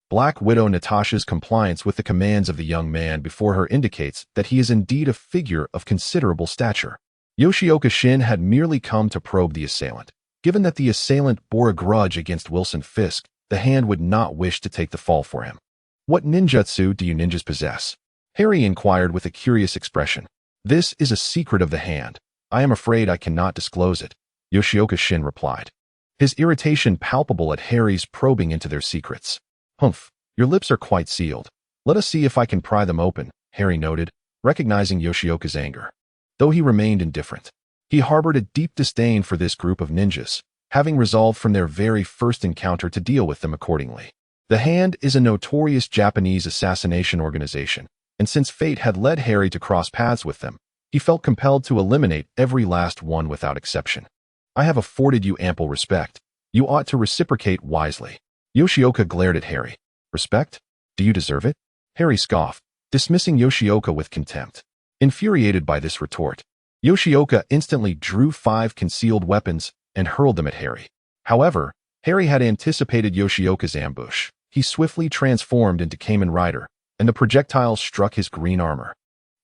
Black Widow Natasha's compliance with the commands of the young man before her indicates that he is indeed a figure of considerable stature. Yoshioka Shin had merely come to probe the assailant. Given that the assailant bore a grudge against Wilson Fisk, the Hand would not wish to take the fall for him. What ninjutsu do you ninjas possess? Harry inquired with a curious expression. This is a secret of the Hand. I am afraid I cannot disclose it, Yoshioka Shin replied, his irritation palpable at Harry's probing into their secrets. Humph, your lips are quite sealed. Let us see if I can pry them open, Harry noted, recognizing Yoshioka's anger. Though he remained indifferent, he harbored a deep disdain for this group of ninjas, having resolved from their very first encounter to deal with them accordingly. The Hand is a notorious Japanese assassination organization, and since fate had led Harry to cross paths with them, he felt compelled to eliminate every last one without exception. I have afforded you ample respect. You ought to reciprocate wisely. Yoshioka glared at Harry. Respect? Do you deserve it? Harry scoffed, dismissing Yoshioka with contempt. Infuriated by this retort, Yoshioka instantly drew 5 concealed weapons and hurled them at Harry. However, Harry had anticipated Yoshioka's ambush. He swiftly transformed into Kamen Rider, and the projectiles struck his green armor,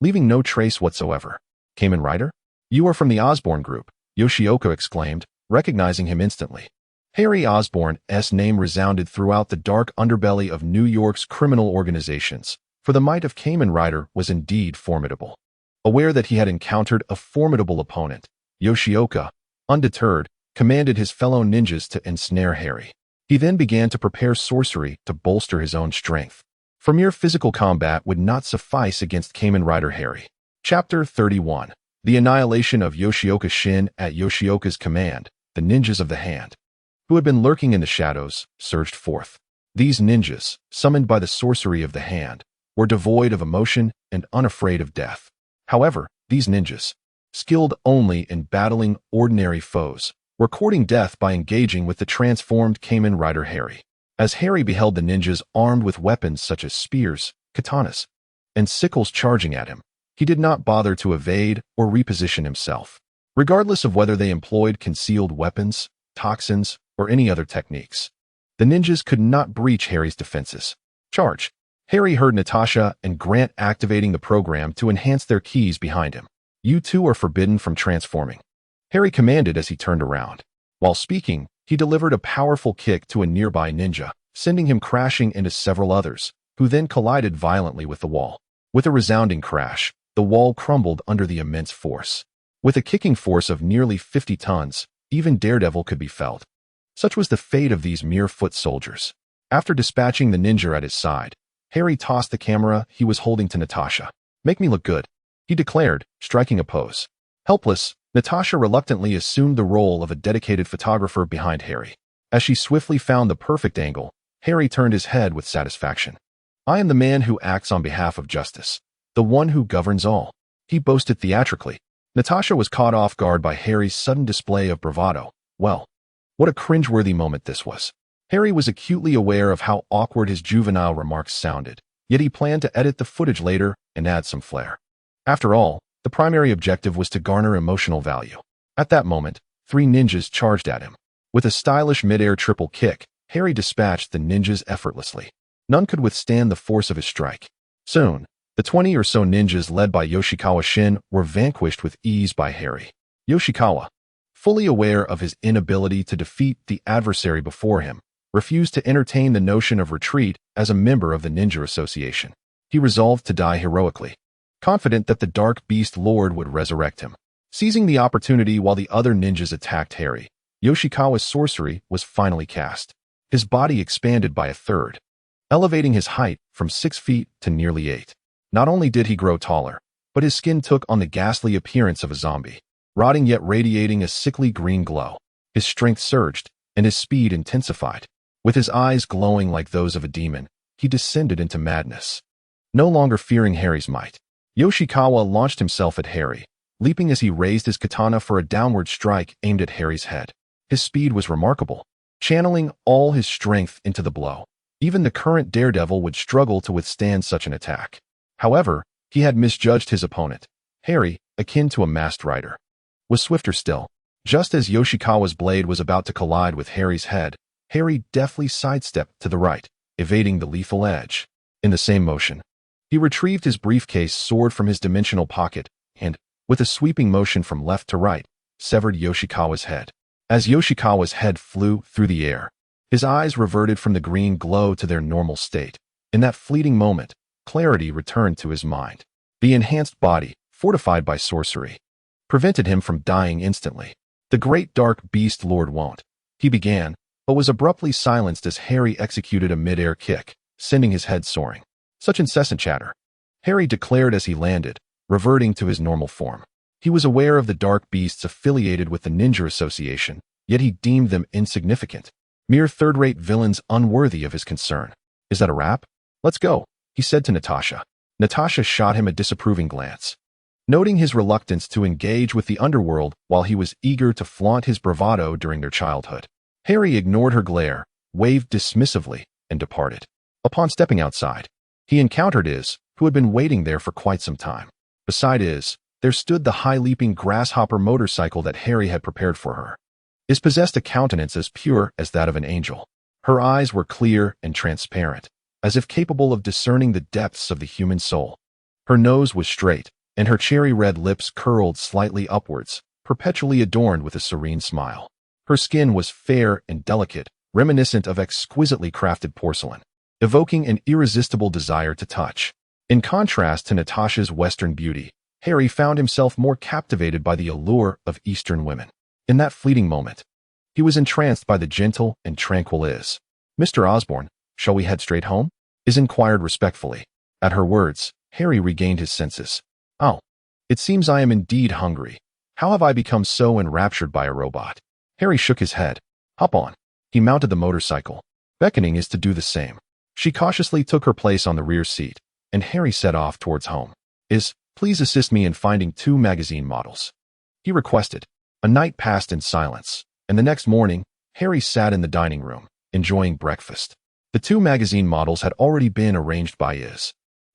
leaving no trace whatsoever. Kamen Rider? You are from the Osborn group, Yoshioka exclaimed, recognizing him instantly. Harry Osborn's name resounded throughout the dark underbelly of New York's criminal organizations, for the might of Kamen Rider was indeed formidable. Aware that he had encountered a formidable opponent, Yoshioka, undeterred, commanded his fellow ninjas to ensnare Harry. He then began to prepare sorcery to bolster his own strength. For mere physical combat would not suffice against Kamen Rider Harry. Chapter 31. The annihilation of Yoshioka Shin. At Yoshioka's command, the ninjas of the hand, who had been lurking in the shadows, surged forth. These ninjas, summoned by the sorcery of the hand, were devoid of emotion and unafraid of death. However, these ninjas, skilled only in battling ordinary foes, were courting death by engaging with the transformed Kamen Rider Harry. As Harry beheld the ninjas armed with weapons such as spears, katanas, and sickles charging at him, he did not bother to evade or reposition himself. Regardless of whether they employed concealed weapons, toxins, or any other techniques, the ninjas could not breach Harry's defenses. Charge! Harry heard Natasha and Grant activating the program to enhance their keys behind him. You two are forbidden from transforming, Harry commanded as he turned around. While speaking, he delivered a powerful kick to a nearby ninja, sending him crashing into several others, who then collided violently with the wall. With a resounding crash, the wall crumbled under the immense force. With a kicking force of nearly 50 tons, even Daredevil could be felt. Such was the fate of these mere foot soldiers. After dispatching the ninja at his side, Harry tossed the camera he was holding to Natasha. "Make me look good," he declared, striking a pose. Helpless, Natasha reluctantly assumed the role of a dedicated photographer behind Harry. As she swiftly found the perfect angle, Harry turned his head with satisfaction. "I am the man who acts on behalf of justice, the one who governs all," he boasted theatrically. Natasha was caught off guard by Harry's sudden display of bravado. Well, what a cringeworthy moment this was. Harry was acutely aware of how awkward his juvenile remarks sounded, yet he planned to edit the footage later and add some flair. After all, the primary objective was to garner emotional value. At that moment, 3 ninjas charged at him. With a stylish mid-air triple kick, Harry dispatched the ninjas effortlessly. None could withstand the force of his strike. Soon, the 20 or so ninjas led by Yoshikawa Shin were vanquished with ease by Harry. Yoshikawa, fully aware of his inability to defeat the adversary before him, refused to entertain the notion of retreat as a member of the Ninja Association. He resolved to die heroically, confident that the Dark Beast Lord would resurrect him. Seizing the opportunity while the other ninjas attacked Harry, Yoshikawa's sorcery was finally cast. His body expanded by a third, elevating his height from 6 feet to nearly 8. Not only did he grow taller, but his skin took on the ghastly appearance of a zombie, rotting yet radiating a sickly green glow. His strength surged, and his speed intensified. With his eyes glowing like those of a demon, he descended into madness. No longer fearing Harry's might, Yoshikawa launched himself at Harry, leaping as he raised his katana for a downward strike aimed at Harry's head. His speed was remarkable, channeling all his strength into the blow. Even the current Daredevil would struggle to withstand such an attack. However, he had misjudged his opponent. Harry, akin to a masked rider, was swifter still. Just as Yoshikawa's blade was about to collide with Harry's head, Harry deftly sidestepped to the right, evading the lethal edge. In the same motion, he retrieved his briefcase sword from his dimensional pocket and, with a sweeping motion from left to right, severed Yoshikawa's head. As Yoshikawa's head flew through the air, his eyes reverted from the green glow to their normal state. In that fleeting moment, clarity returned to his mind. The enhanced body, fortified by sorcery, prevented him from dying instantly. "The great dark beast Lord won't," he began, but was abruptly silenced as Harry executed a mid-air kick, sending his head soaring. "Such incessant chatter," Harry declared as he landed, reverting to his normal form. He was aware of the dark beasts affiliated with the Ninja Association, yet he deemed them insignificant. Mere third-rate villains unworthy of his concern. "Is that a wrap? Let's go," he said to Natasha. Natasha shot him a disapproving glance. Noting his reluctance to engage with the underworld while he was eager to flaunt his bravado during their childhood, Harry ignored her glare, waved dismissively, and departed. Upon stepping outside, he encountered Iz, who had been waiting there for quite some time. Beside Iz, there stood the high-leaping grasshopper motorcycle that Harry had prepared for her. Iz possessed a countenance as pure as that of an angel. Her eyes were clear and transparent, as if capable of discerning the depths of the human soul. Her nose was straight, and her cherry-red lips curled slightly upwards, perpetually adorned with a serene smile. Her skin was fair and delicate, reminiscent of exquisitely crafted porcelain, evoking an irresistible desire to touch. In contrast to Natasha's Western beauty, Harry found himself more captivated by the allure of Eastern women. In that fleeting moment, he was entranced by the gentle and tranquil Is. "Mr. Osborn, shall we head straight home?" Is inquired respectfully. At her words, Harry regained his senses. "Oh, it seems I am indeed hungry. How have I become so enraptured by a robot?" Harry shook his head. "Hop on." He mounted the motorcycle, beckoning Is to do the same. She cautiously took her place on the rear seat, and Harry set off towards home. "Is, please assist me in finding 2 magazine models," he requested. A night passed in silence, and the next morning, Harry sat in the dining room, enjoying breakfast. The 2 magazine models had already been arranged by Is.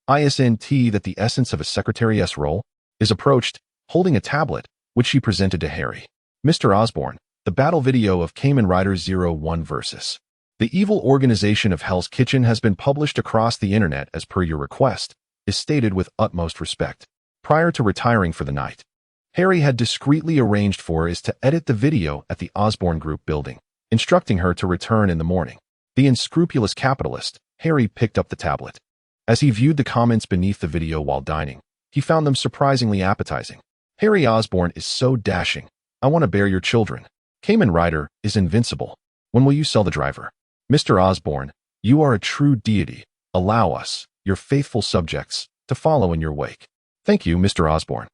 ISNT that the essence of a secretary's role. Is approached, holding a tablet, which she presented to Harry. "Mr. Osborn, the battle video of Kamen Rider 01 versus the evil organization of Hell's Kitchen has been published across the internet as per your request," is stated with utmost respect. Prior to retiring for the night, Harry had discreetly arranged for Is to edit the video at the Osborn Group building, instructing her to return in the morning. The unscrupulous capitalist, Harry picked up the tablet. As he viewed the comments beneath the video while dining, he found them surprisingly appetizing. "Harry Osborn is so dashing. I want to bear your children. Kamen Rider is invincible. When will you sell the driver? Mr. Osborn, you are a true deity. Allow us, your faithful subjects, to follow in your wake." "Thank you, Mr. Osborn.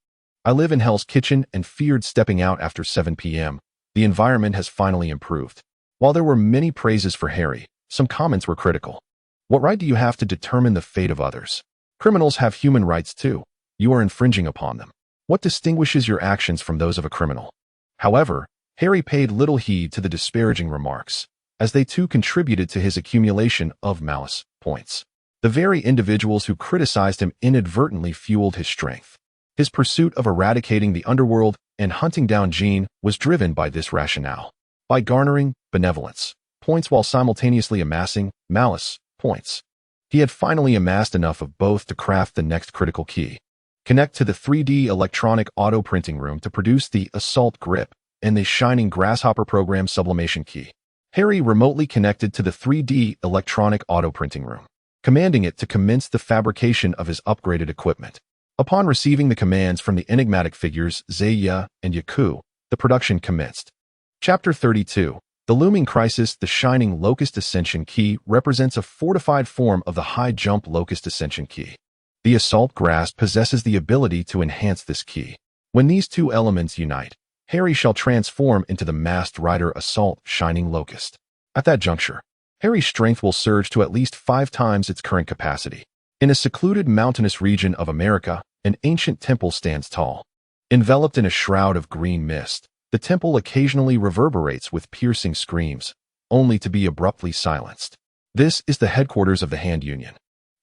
I live in Hell's Kitchen and feared stepping out after 7 p.m. The environment has finally improved." While there were many praises for Harry, some comments were critical. "What right do you have to determine the fate of others? Criminals have human rights too. You are infringing upon them. What distinguishes your actions from those of a criminal?" However, Harry paid little heed to the disparaging remarks, as they too contributed to his accumulation of malice points. The very individuals who criticized him inadvertently fueled his strength. His pursuit of eradicating the underworld and hunting down Jean was driven by this rationale. By garnering benevolence points while simultaneously amassing malice points, he had finally amassed enough of both to craft the next critical key. Connect to the 3D electronic auto printing room to produce the Assault Grip and the Shining Grasshopper program sublimation key. Harry remotely connected to the 3D electronic auto printing room, commanding it to commence the fabrication of his upgraded equipment. Upon receiving the commands from the enigmatic figures Zaya and Yaku, the production commenced. Chapter 32. The Looming Crisis. The Shining Locust Ascension Key represents a fortified form of the High Jump Locust Ascension Key. The Assault Grasp possesses the ability to enhance this key. When these 2 elements unite, Harry shall transform into the Masked Rider Assault Shining Locust. At that juncture, Harry's strength will surge to at least 5 times its current capacity. In a secluded mountainous region of America, an ancient temple stands tall. Enveloped in a shroud of green mist, the temple occasionally reverberates with piercing screams, only to be abruptly silenced. This is the headquarters of the Hand Union,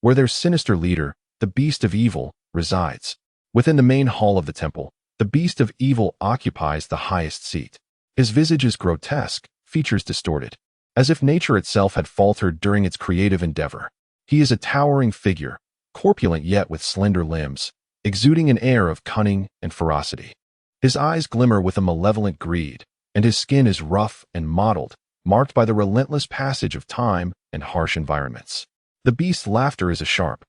where their sinister leader, the Beast of Evil, resides. Within the main hall of the temple, the Beast of Evil occupies the highest seat. His visage is grotesque, features distorted, as if nature itself had faltered during its creative endeavor. He is a towering figure, corpulent yet with slender limbs, exuding an air of cunning and ferocity. His eyes glimmer with a malevolent greed, and his skin is rough and mottled, marked by the relentless passage of time and harsh environments. The beast's laughter is a sharp,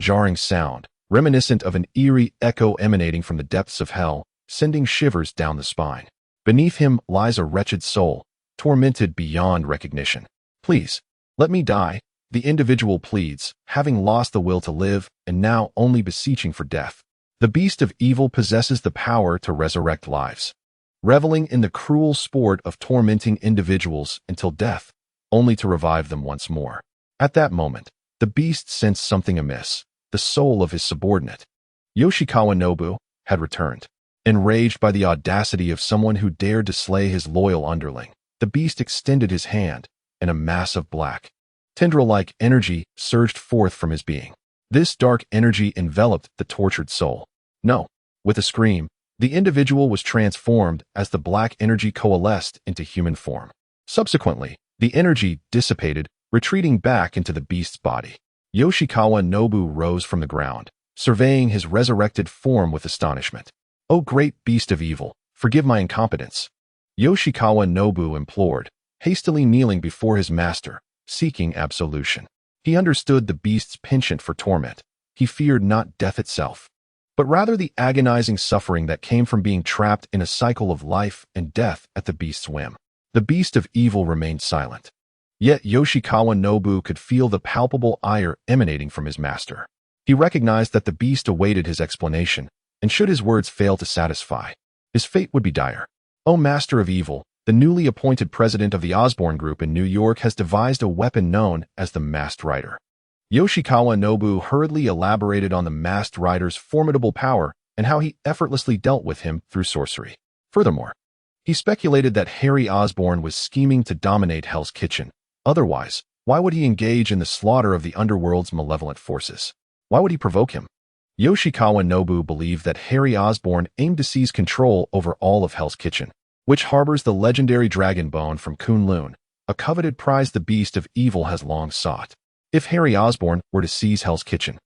jarring sound, reminiscent of an eerie echo emanating from the depths of hell, sending shivers down the spine. Beneath him lies a wretched soul, tormented beyond recognition. "Please, let me die," the individual pleads, having lost the will to live and now only beseeching for death. The Beast of Evil possesses the power to resurrect lives, reveling in the cruel sport of tormenting individuals until death, only to revive them once more. At that moment, the beast sensed something amiss. The soul of his subordinate, Yoshikawa Nobu, had returned. Enraged by the audacity of someone who dared to slay his loyal underling, the beast extended his hand, and a mass of black, tendril-like energy surged forth from his being. This dark energy enveloped the tortured soul. No. With a scream, the individual was transformed as the black energy coalesced into human form. Subsequently, the energy dissipated, retreating back into the beast's body. Yoshikawa Nobu rose from the ground, surveying his resurrected form with astonishment. "O great Beast of Evil, forgive my incompetence. Yoshikawa Nobu implored, hastily kneeling before his master, seeking absolution. He understood the beast's penchant for torment. He feared not death itself, but rather the agonizing suffering that came from being trapped in a cycle of life and death at the beast's whim. The beast of evil remained silent. Yet Yoshikawa Nobu could feel the palpable ire emanating from his master. He recognized that the beast awaited his explanation, and should his words fail to satisfy, his fate would be dire. O Master of Evil, the newly appointed president of the Osborn Group in New York has devised a weapon known as the Masked Rider. Yoshikawa Nobu hurriedly elaborated on the Masked Rider's formidable power and how he effortlessly dealt with him through sorcery. Furthermore, he speculated that Harry Osborn was scheming to dominate Hell's Kitchen. Otherwise, why would he engage in the slaughter of the underworld's malevolent forces? Why would he provoke him? Yoshikawa Nobu believed that Harry Osborn aimed to seize control over all of Hell's Kitchen, which harbors the legendary dragon bone from Kunlun, a coveted prize the beast of evil has long sought. If Harry Osborn were to seize Hell's Kitchen,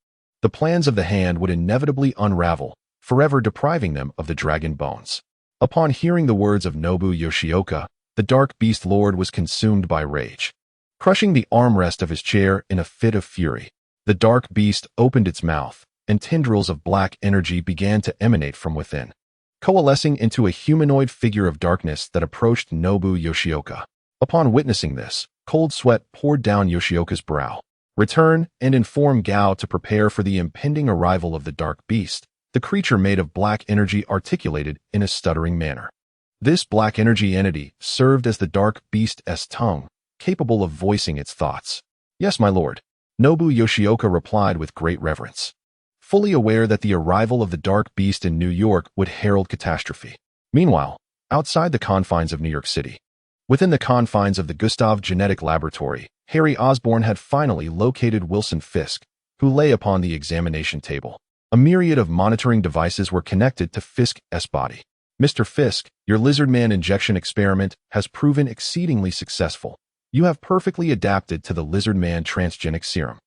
the plans of the Hand would inevitably unravel, forever depriving them of the dragon bones. Upon hearing the words of Nobu Yoshioka, the Dark Beast Lord was consumed by rage. Crushing the armrest of his chair in a fit of fury, the Dark Beast opened its mouth, and tendrils of black energy began to emanate from within, coalescing into a humanoid figure of darkness that approached Nobu Yoshioka. Upon witnessing this, cold sweat poured down Yoshioka's brow. Return and inform Gao to prepare for the impending arrival of the Dark Beast, the creature made of black energy articulated in a stuttering manner. This black energy entity served as the Dark Beast's tongue, capable of voicing its thoughts. Yes, my lord, Nobu Yoshioka replied with great reverence, fully aware that the arrival of the Dark Beast in New York would herald catastrophe. Meanwhile, outside the confines of New York City, within the confines of the Gustav Genetic Laboratory, Harry Osborn had finally located Wilson Fisk, who lay upon the examination table. A myriad of monitoring devices were connected to Fisk's body. Mr. Fisk, your Lizardman injection experiment has proven exceedingly successful. You have perfectly adapted to the Lizardman transgenic serum,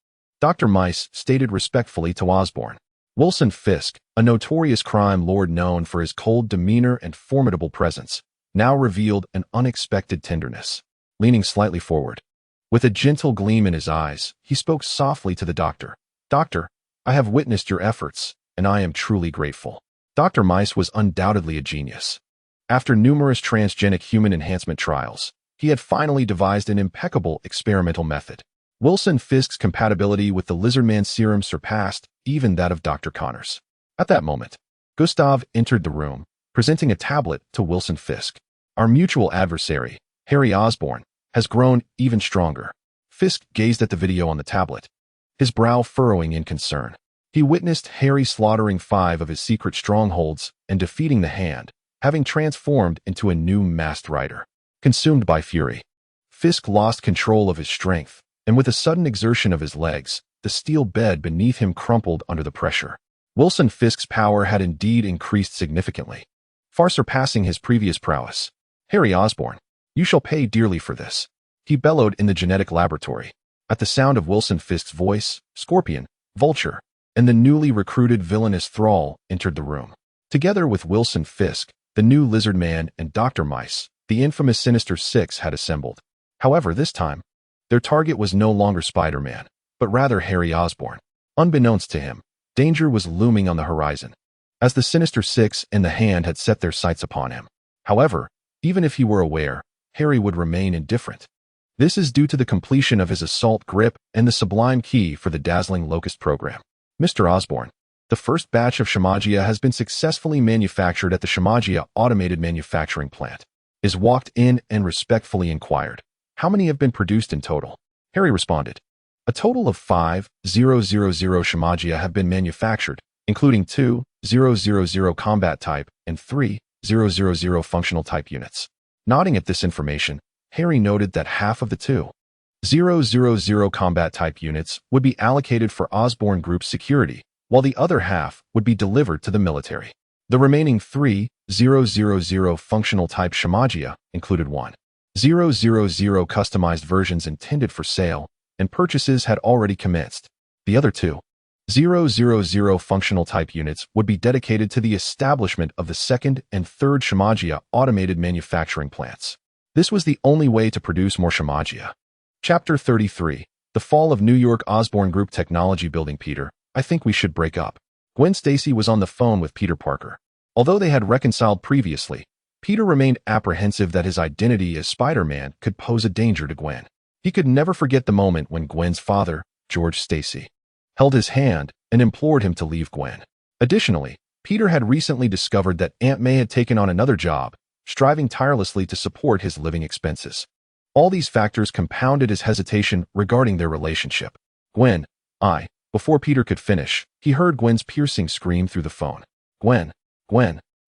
Dr. Mice stated respectfully to Osborn. Wilson Fisk, a notorious crime lord known for his cold demeanor and formidable presence, now revealed an unexpected tenderness. Leaning slightly forward, with a gentle gleam in his eyes, he spoke softly to the doctor. Doctor, I have witnessed your efforts, and I am truly grateful. Dr. Mice was undoubtedly a genius. After numerous transgenic human enhancement trials, he had finally devised an impeccable experimental method. Wilson Fisk's compatibility with the Lizardman serum surpassed even that of Dr. Connors. At that moment, Gustav entered the room, presenting a tablet to Wilson Fisk. Our mutual adversary, Harry Osborn, has grown even stronger. Fisk gazed at the video on the tablet, his brow furrowing in concern. He witnessed Harry slaughtering 5 of his secret strongholds and defeating the Hand, having transformed into a new Masked Rider. Consumed by fury, Fisk lost control of his strength, and with a sudden exertion of his legs, the steel bed beneath him crumpled under the pressure. Wilson Fisk's power had indeed increased significantly, far surpassing his previous prowess. Harry Osborn, you shall pay dearly for this, he bellowed in the genetic laboratory. At the sound of Wilson Fisk's voice, Scorpion, Vulture, and the newly recruited villainous Thrall entered the room. Together with Wilson Fisk, the new Lizard Man, and Dr. Mice, the infamous Sinister Six had assembled. However, this time, their target was no longer Spider-Man, but rather Harry Osborn. Unbeknownst to him, danger was looming on the horizon, as the Sinister Six and the Hand had set their sights upon him. However, even if he were aware, Harry would remain indifferent. This is due to the completion of his assault grip and the sublime key for the dazzling Locust program. Mr. Osborn, the first batch of Shimagia has been successfully manufactured at the Shimagia Automated Manufacturing Plant. Is walked in and respectfully inquired, how many have been produced in total? Harry responded, a total of 5,000 Shimagia have been manufactured, including 2,000 combat type and 3,000 functional type units. Nodding at this information, Harry noted that half of the 2,000 combat type units would be allocated for Osborn Group's security, while the other half would be delivered to the military. The remaining 3,000 functional type Shimagia included 1,000 customized versions intended for sale, and purchases had already commenced. The other 2,000 000 functional type units would be dedicated to the establishment of the second and third Shimagia automated manufacturing plants. This was the only way to produce more Shimagia. Chapter 33. The Fall of New York Osborn Group Technology Building. Peter, I think we should break up. Gwen Stacy was on the phone with Peter Parker. Although they had reconciled previously, Peter remained apprehensive that his identity as Spider-Man could pose a danger to Gwen. He could never forget the moment when Gwen's father, George Stacy, held his hand and implored him to leave Gwen. Additionally, Peter had recently discovered that Aunt May had taken on another job, striving tirelessly to support his living expenses. All these factors compounded his hesitation regarding their relationship. Gwen, before Peter could finish, he heard Gwen's piercing scream through the phone. Gwen,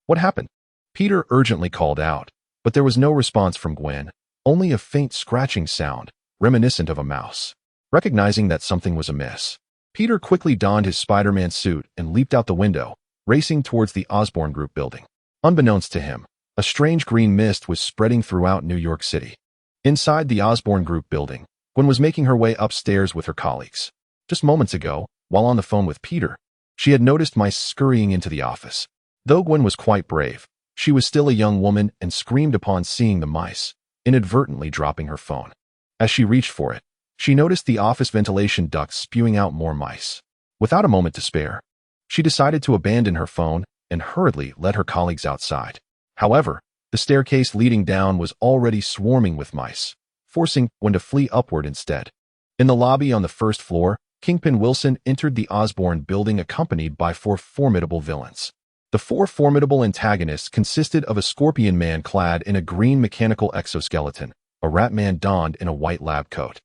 what happened? Peter urgently called out, but there was no response from Gwen, only a faint scratching sound, reminiscent of a mouse. Recognizing that something was amiss, Peter quickly donned his Spider-Man suit and leaped out the window, racing towards the Osborn Group building. Unbeknownst to him, a strange green mist was spreading throughout New York City. Inside the Osborn Group building, Gwen was making her way upstairs with her colleagues. Just moments ago, while on the phone with Peter, she had noticed mice scurrying into the office. Though Gwen was quite brave, she was still a young woman and screamed upon seeing the mice, inadvertently dropping her phone. As she reached for it, she noticed the office ventilation ducts spewing out more mice. Without a moment to spare, she decided to abandon her phone and hurriedly led her colleagues outside. However, the staircase leading down was already swarming with mice, forcing Gwen to flee upward instead. In the lobby on the first floor, Kingpin Wilson entered the Osborn building accompanied by 4 formidable villains. The 4 formidable antagonists consisted of a scorpion man clad in a green mechanical exoskeleton, a rat man donned in a white lab coat,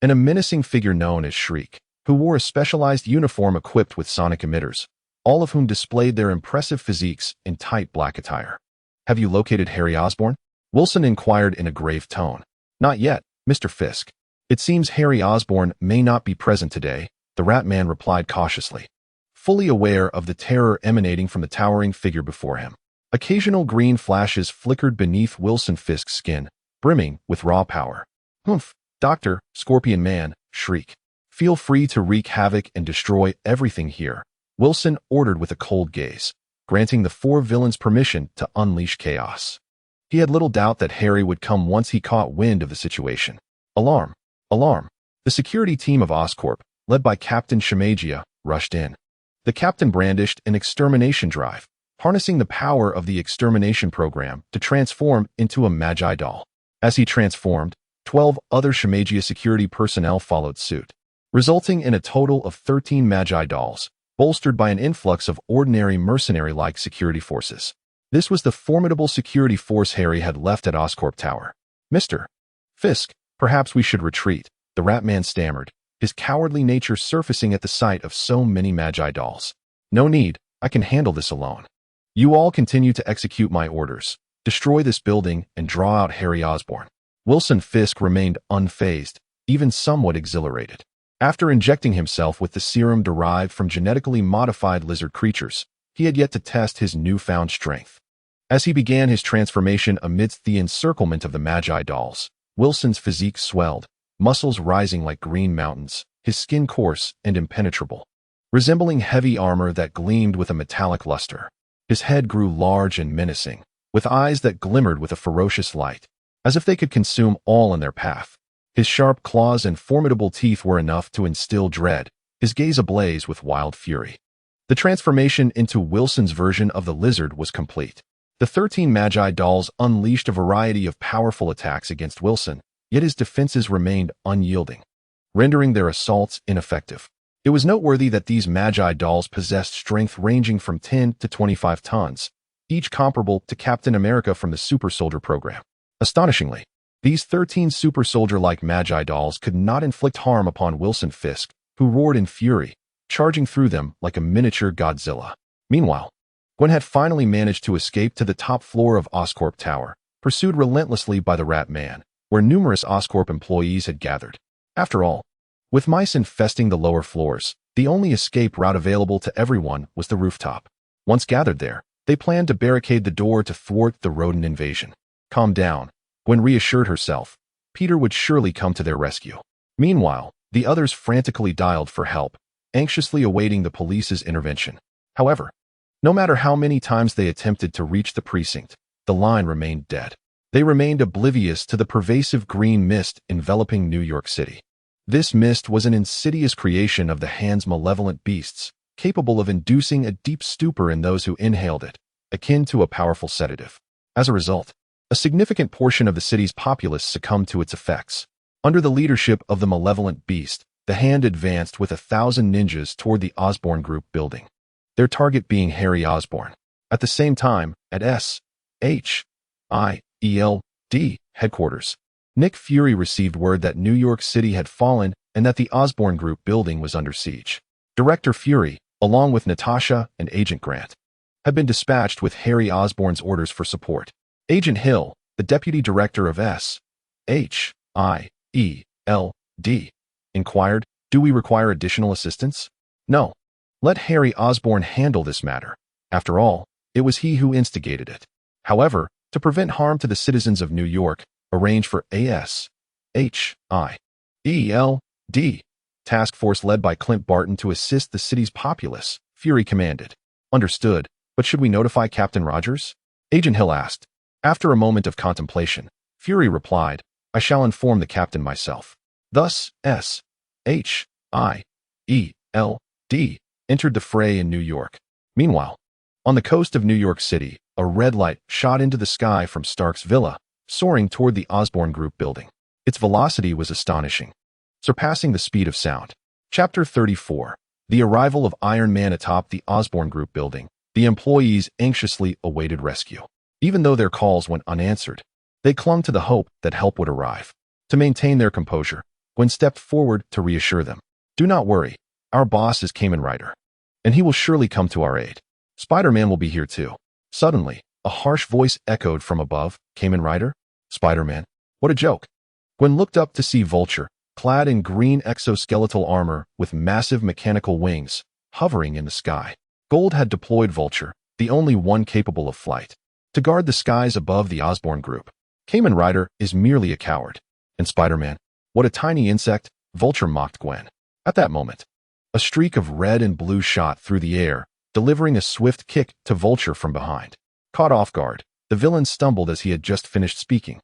and a menacing figure known as Shriek, who wore a specialized uniform equipped with sonic emitters, all of whom displayed their impressive physiques in tight black attire. Have you located Harry Osborn? Wilson inquired in a grave tone. Not yet, Mr. Fisk. It seems Harry Osborn may not be present today, the rat man replied cautiously, fully aware of the terror emanating from the towering figure before him. Occasional green flashes flickered beneath Wilson Fisk's skin, brimming with raw power. Humph, Dr. Scorpion Man, Shriek. Feel free to wreak havoc and destroy everything here, Wilson ordered with a cold gaze, granting the 4 villains permission to unleash chaos. He had little doubt that Harry would come once he caught wind of the situation. Alarm! Alarm! The security team of Oscorp, led by Captain Shimagia, rushed in. The captain brandished an extermination drive, harnessing the power of the extermination program to transform into a Magi doll. As he transformed, 12 other Shimagia security personnel followed suit, resulting in a total of 13 Magi dolls, bolstered by an influx of ordinary mercenary-like security forces. This was the formidable security force Harry had left at Oscorp Tower. Mr. Fisk, perhaps we should retreat, the rat man stammered, his cowardly nature surfacing at the sight of so many Magi dolls. No need, I can handle this alone. You all continue to execute my orders. Destroy this building and draw out Harry Osborn. Wilson Fisk remained unfazed, even somewhat exhilarated. After injecting himself with the serum derived from genetically modified lizard creatures, he had yet to test his newfound strength. As he began his transformation amidst the encirclement of the Magi dolls, Wilson's physique swelled, muscles rising like green mountains, his skin coarse and impenetrable, resembling heavy armor that gleamed with a metallic luster. His head grew large and menacing, with eyes that glimmered with a ferocious light, as if they could consume all in their path. His sharp claws and formidable teeth were enough to instill dread, his gaze ablaze with wild fury. The transformation into Wilson's version of the lizard was complete. The 13 Magi dolls unleashed a variety of powerful attacks against Wilson, yet his defenses remained unyielding, rendering their assaults ineffective. It was noteworthy that these Magi dolls possessed strength ranging from 10 to 25 tons, each comparable to Captain America from the Super Soldier program. Astonishingly, these 13 super soldier-like Magi dolls could not inflict harm upon Wilson Fisk, who roared in fury, charging through them like a miniature Godzilla. Meanwhile, Gwen had finally managed to escape to the top floor of Oscorp Tower, pursued relentlessly by the Rat Man, where numerous Oscorp employees had gathered. After all, with mice infesting the lower floors, the only escape route available to everyone was the rooftop. Once gathered there, they planned to barricade the door to thwart the rodent invasion. Calm down, Gwen reassured herself. Peter would surely come to their rescue. Meanwhile, the others frantically dialed for help, anxiously awaiting the police's intervention. However, no matter how many times they attempted to reach the precinct, the line remained dead. They remained oblivious to the pervasive green mist enveloping New York City. This mist was an insidious creation of the hand's malevolent beasts, capable of inducing a deep stupor in those who inhaled it, akin to a powerful sedative. As a result, a significant portion of the city's populace succumbed to its effects. Under the leadership of the malevolent beast, the hand advanced with 1,000 ninjas toward the Osborn Group building, their target being Harry Osborn. At the same time, at SHIELD headquarters, Nick Fury received word that New York City had fallen and that the Osborn Group building was under siege. Director Fury, along with Natasha and Agent Grant, had been dispatched with Harry Osborn's orders for support. Agent Hill, the deputy director of SHIELD, inquired, "Do we require additional assistance?" "No. Let Harry Osborn handle this matter. After all, it was he who instigated it." However, to prevent harm to the citizens of New York, arrange for SHIELD task force led by Clint Barton to assist the city's populace, Fury commanded. "Understood, but should we notify Captain Rogers?" Agent Hill asked. After a moment of contemplation, Fury replied, "I shall inform the captain myself." Thus, SHIELD entered the fray in New York. Meanwhile, on the coast of New York City, a red light shot into the sky from Stark's villa, soaring toward the Osborn Group building. Its velocity was astonishing, surpassing the speed of sound. Chapter 34. The arrival of Iron Man atop the Osborn Group building. The employees anxiously awaited rescue. Even though their calls went unanswered, they clung to the hope that help would arrive. To maintain their composure, Gwen stepped forward to reassure them. "Do not worry. Our boss is Kamen Rider, and he will surely come to our aid. Spider-Man will be here too." Suddenly, a harsh voice echoed from above. "Kamen Rider? Spider-Man? What a joke." Gwen looked up to see Vulture, clad in green exoskeletal armor with massive mechanical wings, hovering in the sky. Gold had deployed Vulture, the only one capable of flight, to guard the skies above the Osborn Group. Kamen Rider is merely a coward. And Spider-Man, what a tiny insect, Vulture mocked Gwen. At that moment, a streak of red and blue shot through the air, delivering a swift kick to Vulture from behind. Caught off guard, the villain stumbled as he had just finished speaking.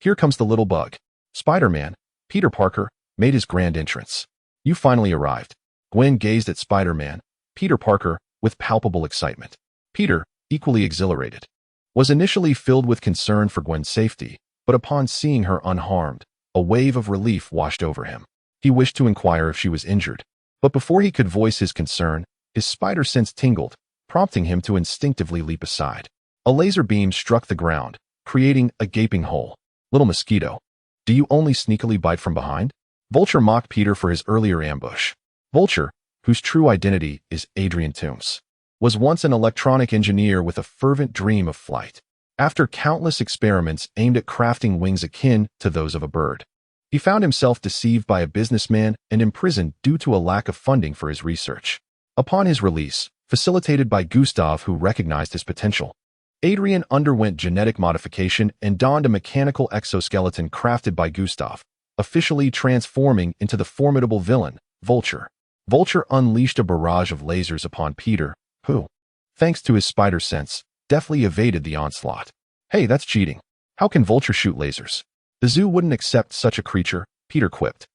"Here comes the little bug." Spider-Man, Peter Parker, made his grand entrance. "You finally arrived." Gwen gazed at Spider-Man, Peter Parker, with palpable excitement. Peter, equally exhilarated, was initially filled with concern for Gwen's safety, but upon seeing her unharmed, a wave of relief washed over him. He wished to inquire if she was injured, but before he could voice his concern, his spider sense tingled, prompting him to instinctively leap aside. A laser beam struck the ground, creating a gaping hole. "Little mosquito, do you only sneakily bite from behind?" Vulture mocked Peter for his earlier ambush. Vulture, whose true identity is Adrian Toombs, was once an electronic engineer with a fervent dream of flight. After countless experiments aimed at crafting wings akin to those of a bird, he found himself deceived by a businessman and imprisoned due to a lack of funding for his research. Upon his release, facilitated by Gustav, who recognized his potential, Adrian underwent genetic modification and donned a mechanical exoskeleton crafted by Gustav, officially transforming into the formidable villain, Vulture. Vulture unleashed a barrage of lasers upon Peter, who, thanks to his spider sense, deftly evaded the onslaught. "Hey, that's cheating. How can Vulture shoot lasers? The zoo wouldn't accept such a creature," Peter quipped,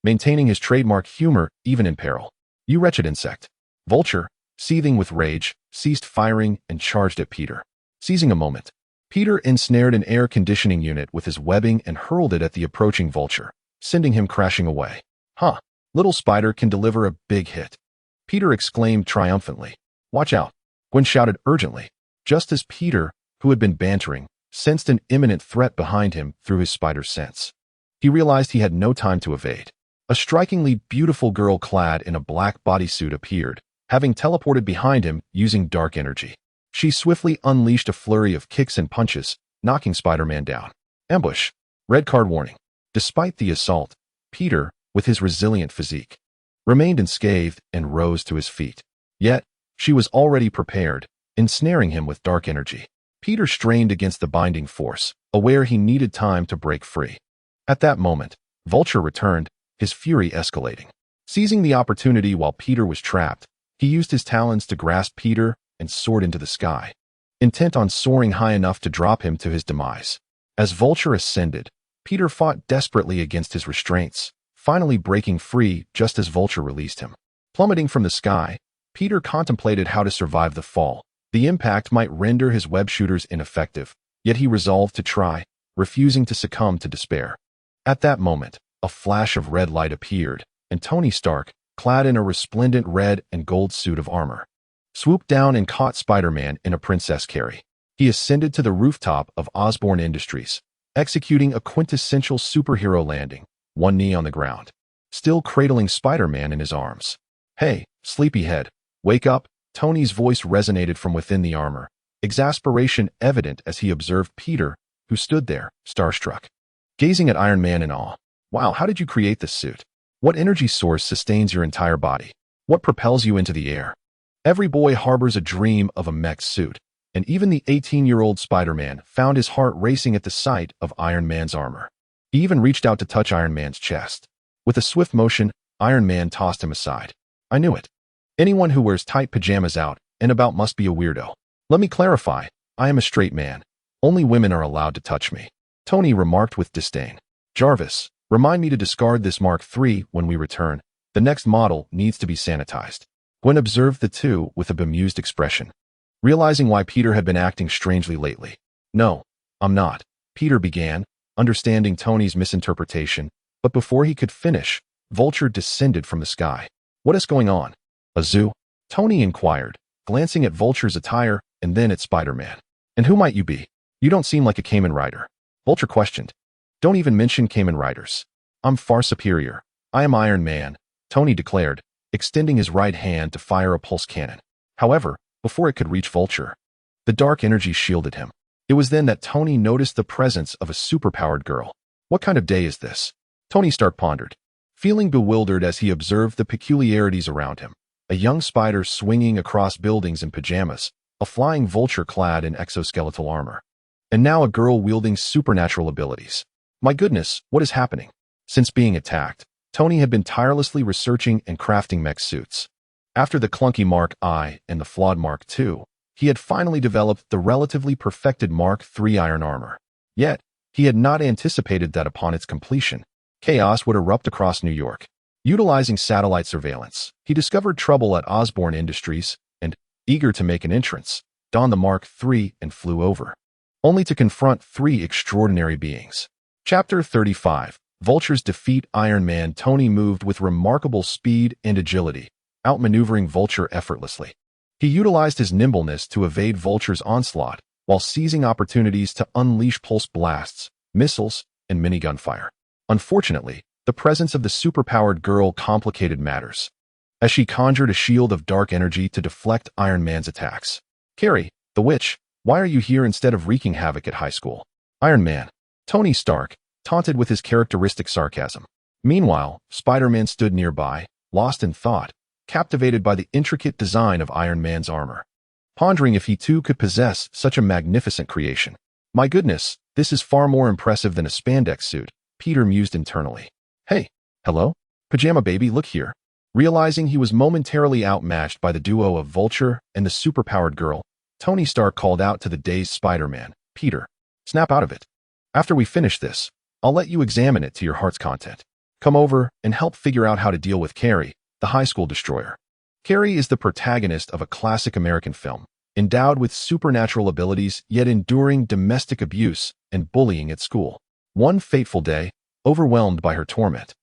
maintaining his trademark humor even in peril. "You wretched insect." Vulture, seething with rage, ceased firing and charged at Peter. Seizing a moment, Peter ensnared an air conditioning unit with his webbing and hurled it at the approaching Vulture, sending him crashing away. "Huh, little spider can deliver a big hit," Peter exclaimed triumphantly. "Watch out," Gwen shouted urgently, just as Peter, who had been bantering, sensed an imminent threat behind him through his spider sense. He realized he had no time to evade. A strikingly beautiful girl clad in a black bodysuit appeared, having teleported behind him using dark energy. She swiftly unleashed a flurry of kicks and punches, knocking Spider-Man down. Ambush. Red card warning. Despite the assault, Peter, with his resilient physique, remained unscathed and rose to his feet. Yet, she was already prepared, ensnaring him with dark energy. Peter strained against the binding force, aware he needed time to break free. At that moment, Vulture returned, his fury escalating. Seizing the opportunity while Peter was trapped, he used his talons to grasp Peter and soared into the sky, intent on soaring high enough to drop him to his demise. As Vulture ascended, Peter fought desperately against his restraints, finally breaking free just as Vulture released him. Plummeting from the sky, Peter contemplated how to survive the fall. The impact might render his web shooters ineffective, yet he resolved to try, refusing to succumb to despair. At that moment, a flash of red light appeared, and Tony Stark, clad in a resplendent red and gold suit of armor, swooped down and caught Spider-Man in a princess carry. He ascended to the rooftop of Osborn Industries, executing a quintessential superhero landing, one knee on the ground, still cradling Spider-Man in his arms. "Hey, sleepyhead, wake up!" Tony's voice resonated from within the armor, exasperation evident as he observed Peter, who stood there, starstruck, gazing at Iron Man in awe. "Wow, how did you create this suit? What energy source sustains your entire body? What propels you into the air?" Every boy harbors a dream of a mech suit, and even the 18-year-old Spider-Man found his heart racing at the sight of Iron Man's armor. He even reached out to touch Iron Man's chest. With a swift motion, Iron Man tossed him aside. "I knew it. Anyone who wears tight pajamas out and about must be a weirdo. Let me clarify, I am a straight man. Only women are allowed to touch me," Tony remarked with disdain. "Jarvis, remind me to discard this Mark III when we return. The next model needs to be sanitized." Gwen observed the two with a bemused expression, realizing why Peter had been acting strangely lately. "No, I'm not," Peter began, understanding Tony's misinterpretation, but before he could finish, Vulture descended from the sky. "What is going on? A zoo?" Tony inquired, glancing at Vulture's attire and then at Spider-Man. "And who might you be? You don't seem like a Kamen Rider," Vulture questioned. "Don't even mention Kamen Riders. I'm far superior. I am Iron Man," Tony declared, extending his right hand to fire a pulse cannon. However, before it could reach Vulture, the dark energy shielded him. It was then that Tony noticed the presence of a superpowered girl. What kind of day is this? Tony Stark pondered, feeling bewildered as he observed the peculiarities around him. A young spider swinging across buildings in pajamas, a flying vulture clad in exoskeletal armor, and now a girl wielding supernatural abilities. My goodness, what is happening? Since being attacked, Tony had been tirelessly researching and crafting mech suits. After the clunky Mark I and the flawed Mark II, he had finally developed the relatively perfected Mark III iron armor. Yet, he had not anticipated that upon its completion, chaos would erupt across New York. Utilizing satellite surveillance, he discovered trouble at Osborn Industries and, eager to make an entrance, donned the Mark III and flew over, only to confront three extraordinary beings. Chapter 35. Vulture's defeat. Iron Man. Tony moved with remarkable speed and agility, outmaneuvering Vulture effortlessly. He utilized his nimbleness to evade Vulture's onslaught, while seizing opportunities to unleash pulse blasts, missiles, and minigun fire. Unfortunately, the presence of the superpowered girl complicated matters, as she conjured a shield of dark energy to deflect Iron Man's attacks. "Carrie, the witch, why are you here instead of wreaking havoc at high school?" Iron Man. Tony Stark taunted with his characteristic sarcasm. Meanwhile, Spider-Man stood nearby, lost in thought, captivated by the intricate design of Iron Man's armor, pondering if he too could possess such a magnificent creation. "My goodness, this is far more impressive than a spandex suit," Peter mused internally. "Hey, hello? Pajama baby, look here." Realizing he was momentarily outmatched by the duo of Vulture and the superpowered girl, Tony Stark called out to the dazed Spider-Man, "Peter, snap out of it. After we finish this, I'll let you examine it to your heart's content. Come over and help figure out how to deal with Carrie, the high school destroyer." Carrie is the protagonist of a classic American film, endowed with supernatural abilities yet enduring domestic abuse and bullying at school. One fateful day, overwhelmed by her torment,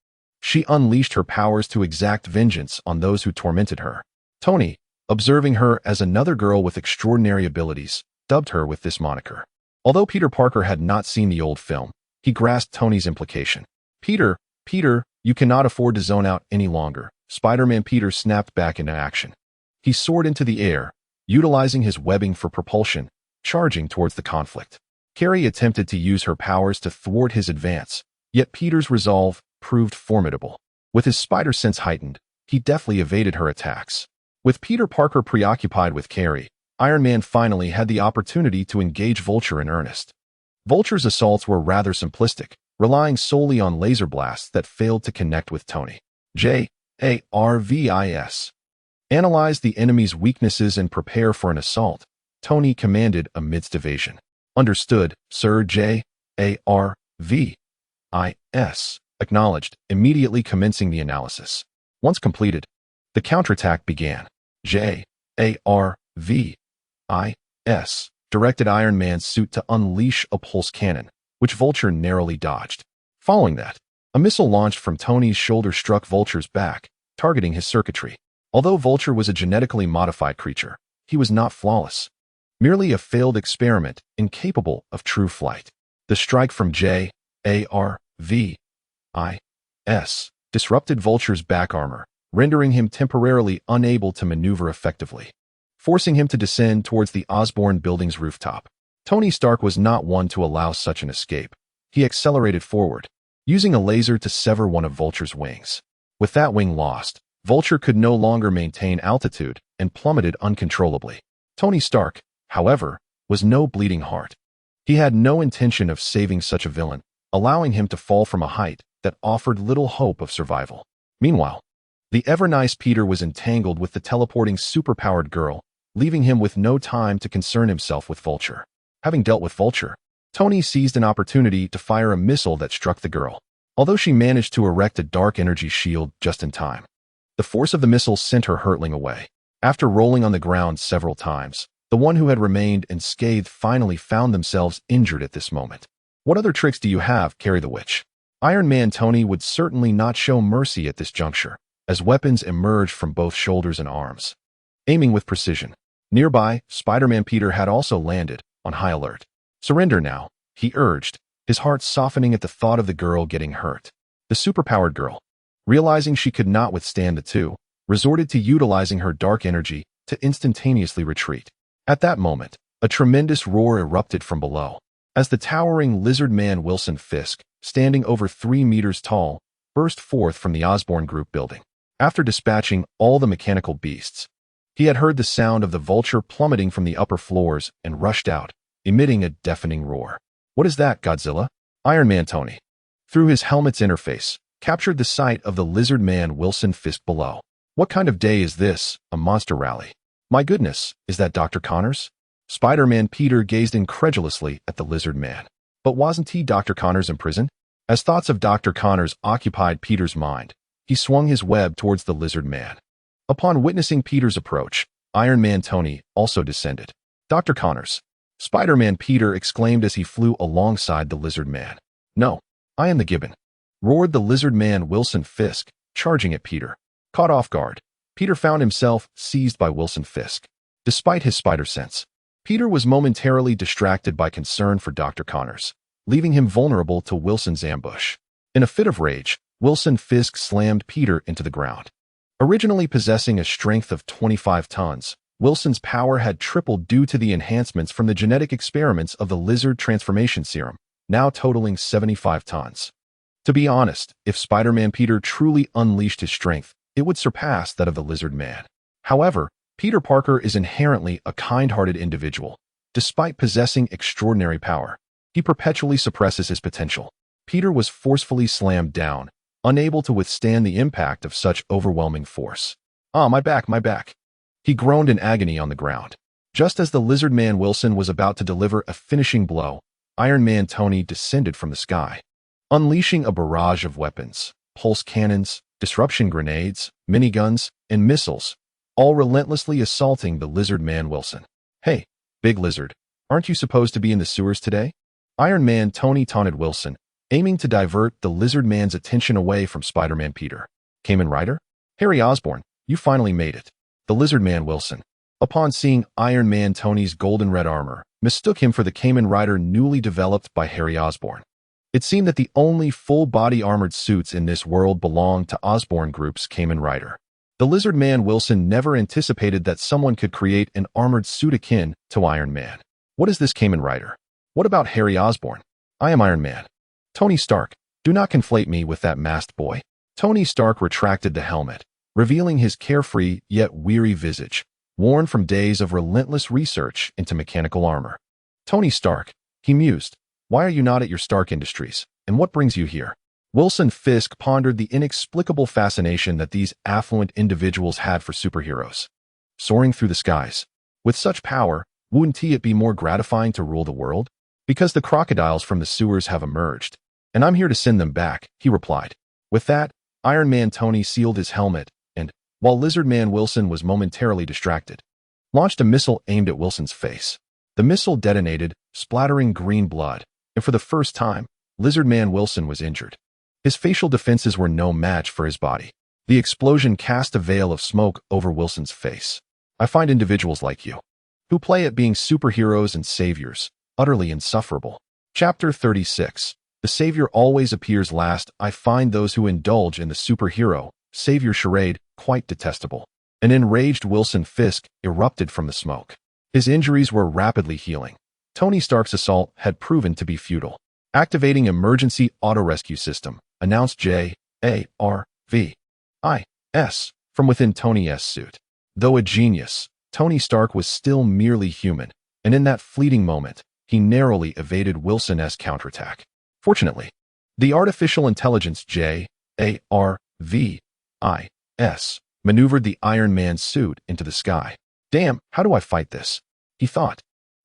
she unleashed her powers to exact vengeance on those who tormented her. Tony, observing her as another girl with extraordinary abilities, dubbed her with this moniker. Although Peter Parker had not seen the old film, he grasped Tony's implication. Peter, you cannot afford to zone out any longer." Spider-Man Peter snapped back into action. He soared into the air, utilizing his webbing for propulsion, charging towards the conflict. Carrie attempted to use her powers to thwart his advance, yet Peter's resolve proved formidable. With his spider sense heightened, he deftly evaded her attacks. With Peter Parker preoccupied with Carrie, Iron Man finally had the opportunity to engage Vulture in earnest. Vulture's assaults were rather simplistic, relying solely on laser blasts that failed to connect with Tony. J-A-R-V-I-S. Analyze the enemy's weaknesses and prepare for an assault, Tony commanded amidst evasion. Understood, Sir. J-A-R-V-I-S. Acknowledged, immediately commencing the analysis. Once completed, the counterattack began. J-A-R-V-I-S. Directed Iron Man's suit to unleash a pulse cannon, which Vulture narrowly dodged. Following that, a missile launched from Tony's shoulder struck Vulture's back, targeting his circuitry. Although Vulture was a genetically modified creature, he was not flawless. Merely a failed experiment, incapable of true flight. The strike from J-A-R-V-I-S disrupted Vulture's back armor, rendering him temporarily unable to maneuver effectively, forcing him to descend towards the Osborn building's rooftop. Tony Stark was not one to allow such an escape. He accelerated forward, using a laser to sever one of Vulture's wings. With that wing lost, Vulture could no longer maintain altitude and plummeted uncontrollably. Tony Stark, however, was no bleeding heart. He had no intention of saving such a villain, allowing him to fall from a height that offered little hope of survival. Meanwhile, the ever-nice Peter was entangled with the teleporting superpowered girl, leaving him with no time to concern himself with Vulture. Having dealt with Vulture, Tony seized an opportunity to fire a missile that struck the girl, although she managed to erect a dark energy shield just in time. The force of the missile sent her hurtling away. After rolling on the ground several times, the one who had remained unscathed finally found themselves injured at this moment. What other tricks do you have, Carry the Witch? Iron Man Tony would certainly not show mercy at this juncture, as weapons emerged from both shoulders and arms, aiming with precision. Nearby, Spider-Man Peter had also landed, on high alert. Surrender now, he urged, his heart softening at the thought of the girl getting hurt. The superpowered girl, realizing she could not withstand the two, resorted to utilizing her dark energy to instantaneously retreat. At that moment, a tremendous roar erupted from below, as the towering lizard man Wilson Fisk, standing over 3 meters tall, burst forth from the Osborn Group building. After dispatching all the mechanical beasts, he had heard the sound of the Vulture plummeting from the upper floors and rushed out, emitting a deafening roar. What is that, Godzilla? Iron Man Tony, through his helmet's interface, captured the sight of the lizard man Wilson Fisk below. What kind of day is this? A monster rally. My goodness, is that Dr. Connors? Spider-Man Peter gazed incredulously at the lizard man. But wasn't he Dr. Connors imprisoned? As thoughts of Dr. Connors occupied Peter's mind, he swung his web towards the lizard man. Upon witnessing Peter's approach, Iron Man Tony also descended. Dr. Connors, Spider-Man Peter exclaimed as he flew alongside the lizard man. No, I am the Gibbon, roared the lizard man Wilson Fisk, charging at Peter. Caught off guard, Peter found himself seized by Wilson Fisk. Despite his spider sense, Peter was momentarily distracted by concern for Dr. Connors, leaving him vulnerable to Wilson's ambush. In a fit of rage, Wilson Fisk slammed Peter into the ground. Originally possessing a strength of 25 tons, Wilson's power had tripled due to the enhancements from the genetic experiments of the lizard transformation serum, now totaling 75 tons. To be honest, if Spider-Man Peter truly unleashed his strength, it would surpass that of the lizard man. However, Peter Parker is inherently a kind-hearted individual. Despite possessing extraordinary power, he perpetually suppresses his potential. Peter was forcefully slammed down, unable to withstand the impact of such overwhelming force. Ah, my back, my back. He groaned in agony on the ground. Just as the lizard man Wilson was about to deliver a finishing blow, Iron Man Tony descended from the sky, unleashing a barrage of weapons, pulse cannons, disruption grenades, miniguns, and missiles, all relentlessly assaulting the lizard man Wilson. Hey, big lizard, aren't you supposed to be in the sewers today? Iron Man Tony taunted Wilson, aiming to divert the lizard man's attention away from Spider-Man Peter. Kamen Rider? Harry Osborn, you finally made it. The lizard man Wilson, upon seeing Iron Man Tony's golden red armor, mistook him for the Kamen Rider newly developed by Harry Osborn. It seemed that the only full-body armored suits in this world belonged to Osborn Group's Kamen Rider. The lizard man Wilson never anticipated that someone could create an armored suit akin to Iron Man. What is this Kamen Rider? What about Harry Osborn? I am Iron Man. Tony Stark, do not conflate me with that masked boy. Tony Stark retracted the helmet, revealing his carefree yet weary visage, worn from days of relentless research into mechanical armor. Tony Stark, he mused, why are you not at your Stark Industries, and what brings you here? Wilson Fisk pondered the inexplicable fascination that these affluent individuals had for superheroes. Soaring through the skies. With such power, wouldn't it be more gratifying to rule the world? Because the crocodiles from the sewers have emerged, and I'm here to send them back, he replied. With that, Iron Man Tony sealed his helmet and, while Lizard Man Wilson was momentarily distracted, launched a missile aimed at Wilson's face. The missile detonated, splattering green blood, and for the first time, Lizard Man Wilson was injured. His facial defenses were no match for his body. The explosion cast a veil of smoke over Wilson's face. I find individuals like you, who play at being superheroes and saviors, utterly insufferable. Chapter 36. The savior always appears last. I find those who indulge in the superhero, savior charade quite detestable. An enraged Wilson Fisk erupted from the smoke. His injuries were rapidly healing. Tony Stark's assault had proven to be futile. Activating emergency auto-rescue system, announced J.A.R.V.I.S. from within Tony's suit. Though a genius, Tony Stark was still merely human, and in that fleeting moment, he narrowly evaded Wilson's counterattack. Fortunately, the artificial intelligence J.A.R.V.I.S. maneuvered the Iron Man suit into the sky. Damn, how do I fight this? He thought.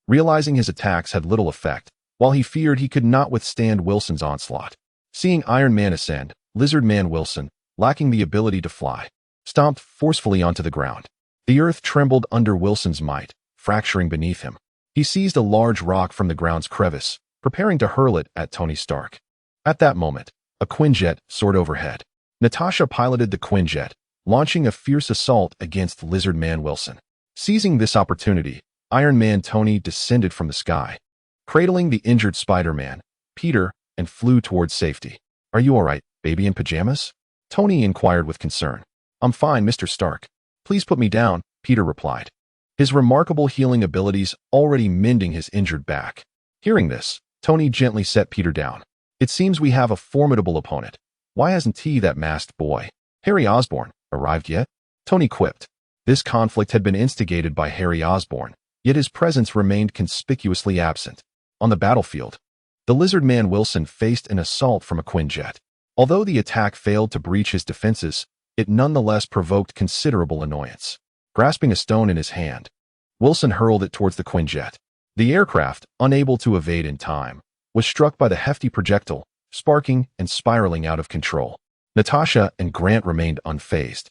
Realizing his attacks had little effect, while he feared he could not withstand Wilson's onslaught. Seeing Iron Man ascend, Lizard Man Wilson, lacking the ability to fly, stomped forcefully onto the ground. The earth trembled under Wilson's might, fracturing beneath him. He seized a large rock from the ground's crevice, preparing to hurl it at Tony Stark. At that moment, a Quinjet soared overhead. Natasha piloted the Quinjet, launching a fierce assault against Lizard Man Wilson. Seizing this opportunity, Iron Man Tony descended from the sky, cradling the injured Spider-Man, Peter, and flew towards safety. Are you all right, baby in pajamas? Tony inquired with concern. I'm fine, Mr. Stark. Please put me down, Peter replied, his remarkable healing abilities already mending his injured back. Hearing this, Tony gently set Peter down. It seems we have a formidable opponent. Why hasn't that masked boy, Harry Osborn, arrived yet? Tony quipped. This conflict had been instigated by Harry Osborn, yet his presence remained conspicuously absent. On the battlefield, the Lizard Man Wilson faced an assault from a Quinjet. Although the attack failed to breach his defenses, it nonetheless provoked considerable annoyance. Grasping a stone in his hand, Wilson hurled it towards the Quinjet. The aircraft, unable to evade in time, was struck by the hefty projectile, sparking and spiraling out of control. Natasha and Grant remained unfazed,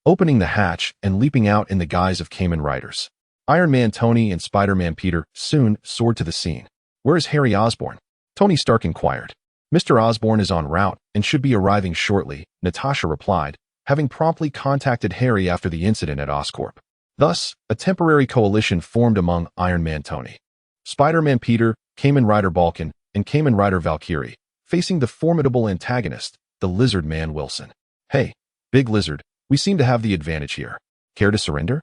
opening the hatch and leaping out in the guise of Kamen Riders. Iron Man Tony and Spider-Man Peter soon soared to the scene. Where is Harry Osborn? Tony Stark inquired. Mr. Osborn is en route and should be arriving shortly, Natasha replied, having promptly contacted Harry after the incident at Oscorp. Thus, a temporary coalition formed among Iron Man Tony, Spider-Man Peter, Kamen Rider Balkan, and Kamen Rider Valkyrie, facing the formidable antagonist, the Lizard Man Wilson. Hey, Big Lizard, we seem to have the advantage here. Care to surrender?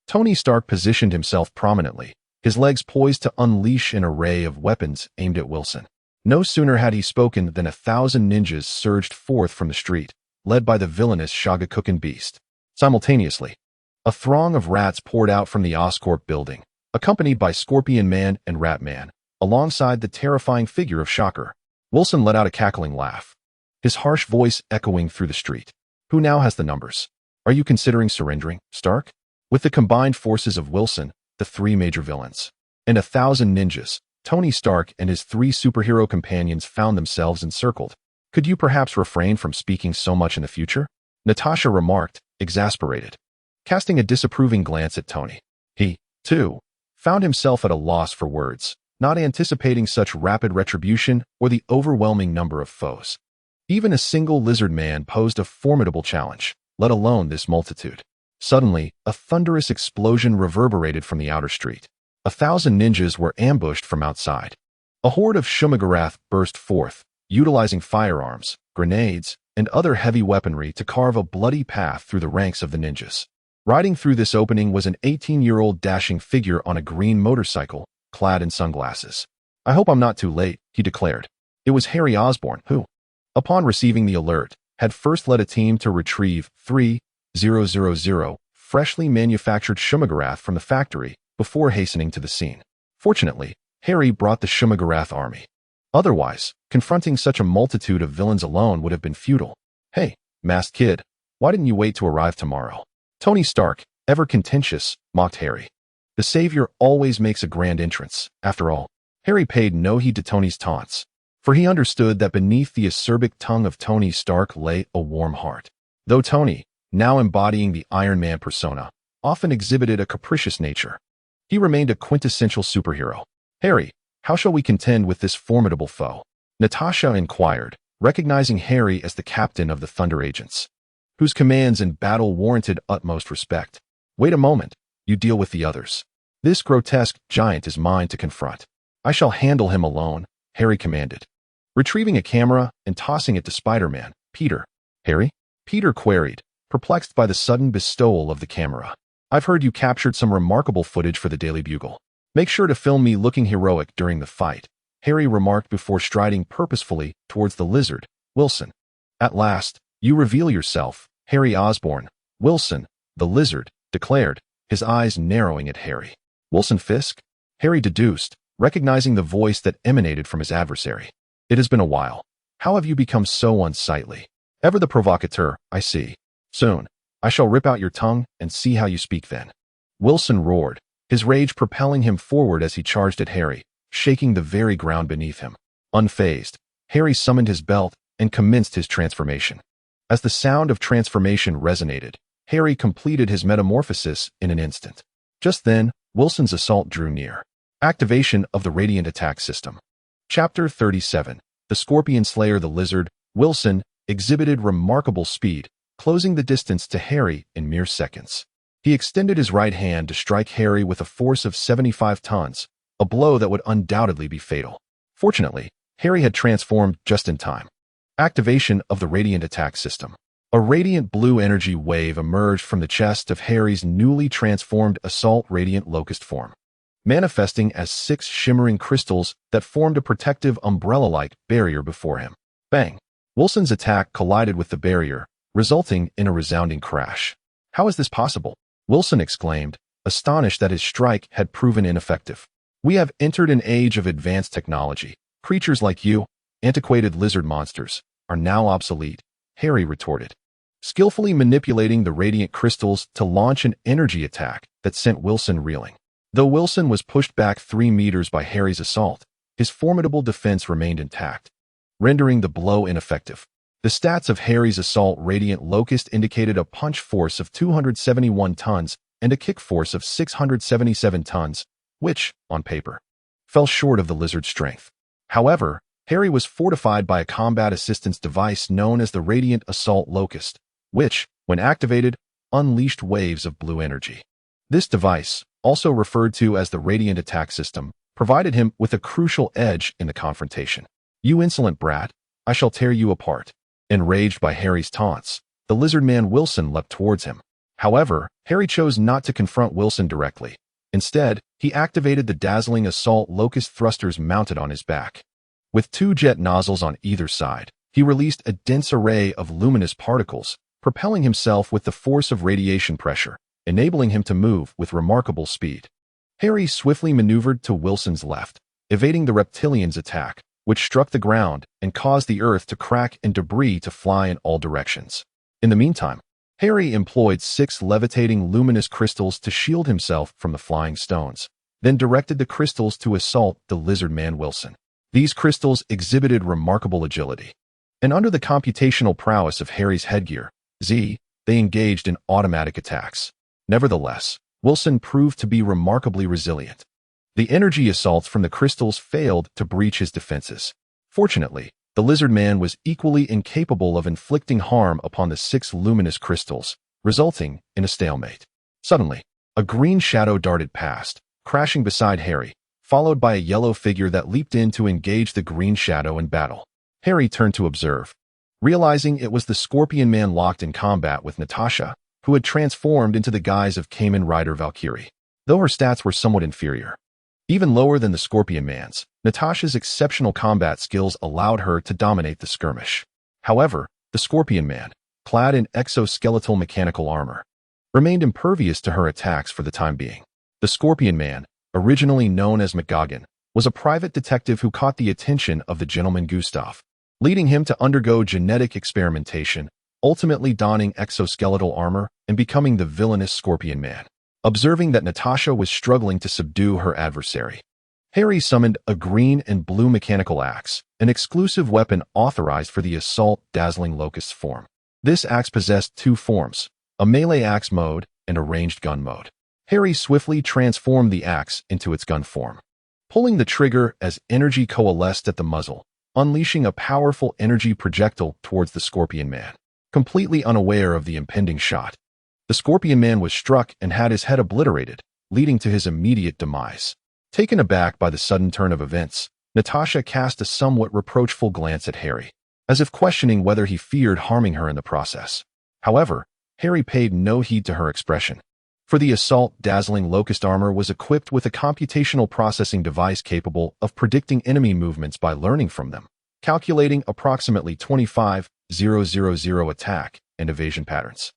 Tony Stark positioned himself prominently, his legs poised to unleash an array of weapons aimed at Wilson. No sooner had he spoken than 1,000 ninjas surged forth from the street, led by the villainous Shagakukan Beast. Simultaneously, a throng of rats poured out from the Oscorp building, accompanied by Scorpion Man and Rat Man, alongside the terrifying figure of Shocker. Wilson let out a cackling laugh, his harsh voice echoing through the street. Who now has the numbers? Are you considering surrendering, Stark? With the combined forces of Wilson, the 3 major villains, and 1,000 ninjas, Tony Stark and his 3 superhero companions found themselves encircled. Could you perhaps refrain from speaking so much in the future? Natasha remarked, exasperated, casting a disapproving glance at Tony. He, too, found himself at a loss for words, not anticipating such rapid retribution or the overwhelming number of foes. Even a single lizard man posed a formidable challenge, let alone this multitude. Suddenly, a thunderous explosion reverberated from the outer street. 1,000 ninjas were ambushed from outside. A horde of Shumagarath burst forth, utilizing firearms, grenades, and other heavy weaponry to carve a bloody path through the ranks of the ninjas. Riding through this opening was an 18-year-old dashing figure on a green motorcycle, clad in sunglasses. I hope I'm not too late, he declared. It was Harry Osborn who, upon receiving the alert, had first led a team to retrieve 3,000 freshly manufactured Shumagarath from the factory before hastening to the scene. Fortunately, Harry brought the Shumagarath army Otherwise, confronting such a multitude of villains alone would have been futile. Hey, masked kid, why didn't you wait to arrive tomorrow? Tony Stark, ever contentious, mocked Harry. The savior always makes a grand entrance, after all. Harry paid no heed to Tony's taunts, for he understood that beneath the acerbic tongue of Tony Stark lay a warm heart. Though Tony, now embodying the Iron Man persona, often exhibited a capricious nature, he remained a quintessential superhero. Harry, how shall we contend with this formidable foe? Natasha inquired, recognizing Harry as the captain of the Thunder Agents, whose commands in battle warranted utmost respect. Wait a moment, you deal with the others. This grotesque giant is mine to confront. I shall handle him alone, Harry commanded. Retrieving a camera and tossing it to Spider-Man, Peter. Harry? Peter queried, perplexed by the sudden bestowal of the camera. I've heard you captured some remarkable footage for the Daily Bugle. Make sure to film me looking heroic during the fight, Harry remarked before striding purposefully towards the lizard, Wilson. At last, you reveal yourself, Harry Osborn. Wilson, the lizard, declared, his eyes narrowing at Harry. Wilson Fisk? Harry deduced, recognizing the voice that emanated from his adversary. It has been a while. How have you become so unsightly? Ever the provocateur, I see. Soon, I shall rip out your tongue and see how you speak then. Wilson roared, his rage propelling him forward as he charged at Harry, shaking the very ground beneath him. Unfazed, Harry summoned his belt and commenced his transformation. As the sound of transformation resonated, Harry completed his metamorphosis in an instant. Just then, Wilson's assault drew near. Activation of the Radiant Attack System. Chapter 37. The Scorpion Slayer the Lizard, Wilson, exhibited remarkable speed, closing the distance to Harry in mere seconds. He extended his right hand to strike Harry with a force of 75 tons, a blow that would undoubtedly be fatal. Fortunately, Harry had transformed just in time. Activation of the Radiant Attack System. A radiant blue energy wave emerged from the chest of Harry's newly transformed Assault Radiant Locust form, manifesting as 6 shimmering crystals that formed a protective umbrella-like barrier before him. Bang! Wilson's attack collided with the barrier, resulting in a resounding crash. How is this possible? Wilson exclaimed, astonished that his strike had proven ineffective. We have entered an age of advanced technology. Creatures like you, antiquated lizard monsters, are now obsolete, Harry retorted, skillfully manipulating the radiant crystals to launch an energy attack that sent Wilson reeling. Though Wilson was pushed back 3 meters by Harry's assault, his formidable defense remained intact, rendering the blow ineffective. The stats of Harry's Assault Radiant Locust indicated a punch force of 271 tons and a kick force of 677 tons, which, on paper, fell short of the lizard's strength. However, Harry was fortified by a combat assistance device known as the Radiant Assault Locust, which, when activated, unleashed waves of blue energy. This device, also referred to as the Radiant Attack System, provided him with a crucial edge in the confrontation. You insolent brat, I shall tear you apart. Enraged by Harry's taunts, the lizard man Wilson leapt towards him. However, Harry chose not to confront Wilson directly. Instead, he activated the dazzling Assault Locust thrusters mounted on his back. With 2 jet nozzles on either side, he released a dense array of luminous particles, propelling himself with the force of radiation pressure, enabling him to move with remarkable speed. Harry swiftly maneuvered to Wilson's left, evading the reptilian's attack, which struck the ground and caused the earth to crack and debris to fly in all directions. In the meantime, Harry employed 6 levitating luminous crystals to shield himself from the flying stones, then directed the crystals to assault the lizard man Wilson. These crystals exhibited remarkable agility, and under the computational prowess of Harry's headgear, they engaged in automatic attacks. Nevertheless, Wilson proved to be remarkably resilient. The energy assaults from the crystals failed to breach his defenses. Fortunately, the lizard man was equally incapable of inflicting harm upon the 6 luminous crystals, resulting in a stalemate. Suddenly, a green shadow darted past, crashing beside Harry, followed by a yellow figure that leaped in to engage the green shadow in battle. Harry turned to observe, realizing it was the Scorpion Man locked in combat with Natasha, who had transformed into the guise of Kamen Rider Valkyrie. Though her stats were somewhat inferior, even lower than the Scorpion Man's, Natasha's exceptional combat skills allowed her to dominate the skirmish. However, the Scorpion Man, clad in exoskeletal mechanical armor, remained impervious to her attacks for the time being. The Scorpion Man, originally known as McGoggin, was a private detective who caught the attention of the gentleman Gustav, leading him to undergo genetic experimentation, ultimately donning exoskeletal armor and becoming the villainous Scorpion Man. Observing that Natasha was struggling to subdue her adversary, Harry summoned a green and blue mechanical axe, an exclusive weapon authorized for the assault dazzling locust form. This axe possessed two forms, a melee axe mode and a ranged gun mode. Harry swiftly transformed the axe into its gun form, pulling the trigger as energy coalesced at the muzzle, unleashing a powerful energy projectile towards the Scorpion Man. Completely unaware of the impending shot, the Scorpion Man was struck and had his head obliterated, leading to his immediate demise. Taken aback by the sudden turn of events, Natasha cast a somewhat reproachful glance at Harry, as if questioning whether he feared harming her in the process. However, Harry paid no heed to her expression. For the assault dazzling locust armor was equipped with a computational processing device capable of predicting enemy movements by learning from them, calculating approximately 25,000 attack and evasion patterns,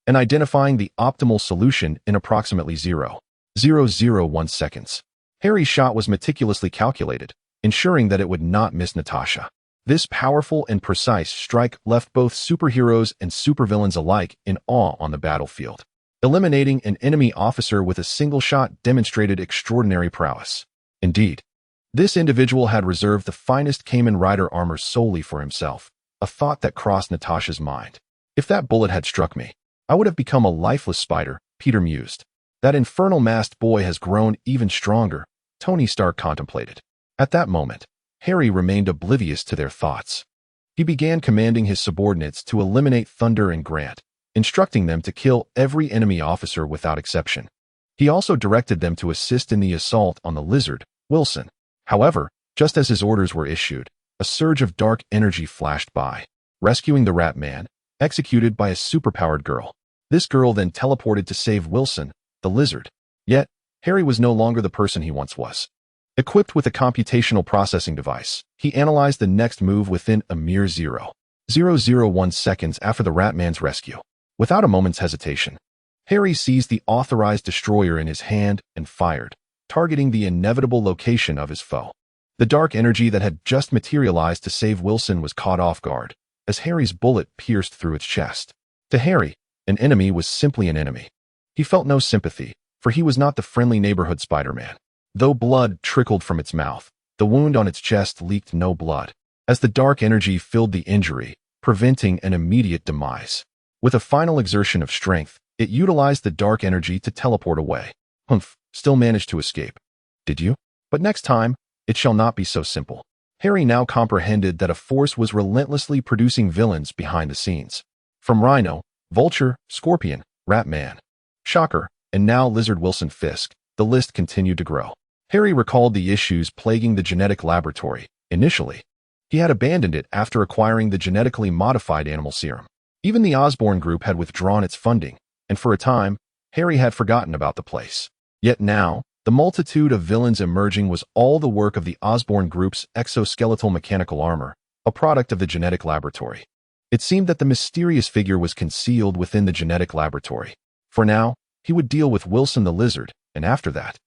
and identifying the optimal solution in approximately 0.001 seconds. Harry's shot was meticulously calculated, ensuring that it would not miss Natasha. This powerful and precise strike left both superheroes and supervillains alike in awe on the battlefield. Eliminating an enemy officer with a single shot demonstrated extraordinary prowess. Indeed, this individual had reserved the finest Kamen Rider armor solely for himself, a thought that crossed Natasha's mind. If that bullet had struck me, I would have become a lifeless spider, Peter mused. That infernal masked boy has grown even stronger, Tony Stark contemplated. At that moment, Harry remained oblivious to their thoughts. He began commanding his subordinates to eliminate Thunder and Grant, instructing them to kill every enemy officer without exception. He also directed them to assist in the assault on the lizard, Wilson. However, just as his orders were issued, a surge of dark energy flashed by, rescuing the Rat Man, executed by a superpowered girl. This girl then teleported to save Wilson, the lizard. Yet, Harry was no longer the person he once was. Equipped with a computational processing device, he analyzed the next move within a mere 0.001 seconds after the Rat Man's rescue. Without a moment's hesitation, Harry seized the authorized destroyer in his hand and fired, targeting the inevitable location of his foe. The dark energy that had just materialized to save Wilson was caught off guard, as Harry's bullet pierced through its chest. To Harry, an enemy was simply an enemy. He felt no sympathy, for he was not the friendly neighborhood Spider-Man. Though blood trickled from its mouth, the wound on its chest leaked no blood, as the dark energy filled the injury, preventing an immediate demise. With a final exertion of strength, it utilized the dark energy to teleport away. Humph, still managed to escape. Did you? But next time, it shall not be so simple. Harry now comprehended that a force was relentlessly producing villains behind the scenes. From Rhino, Vulture, Scorpion, Rat Man, Shocker, and now Lizard Wilson Fisk, the list continued to grow. Harry recalled the issues plaguing the genetic laboratory. Initially, he had abandoned it after acquiring the genetically modified animal serum. Even the Osborn group had withdrawn its funding, and for a time, Harry had forgotten about the place. Yet now, the multitude of villains emerging was all the work of the Osborn group's exoskeletal mechanical armor, a product of the genetic laboratory. It seemed that the mysterious figure was concealed within the genetic laboratory. For now, he would deal with Wilson the Lizard, and after that,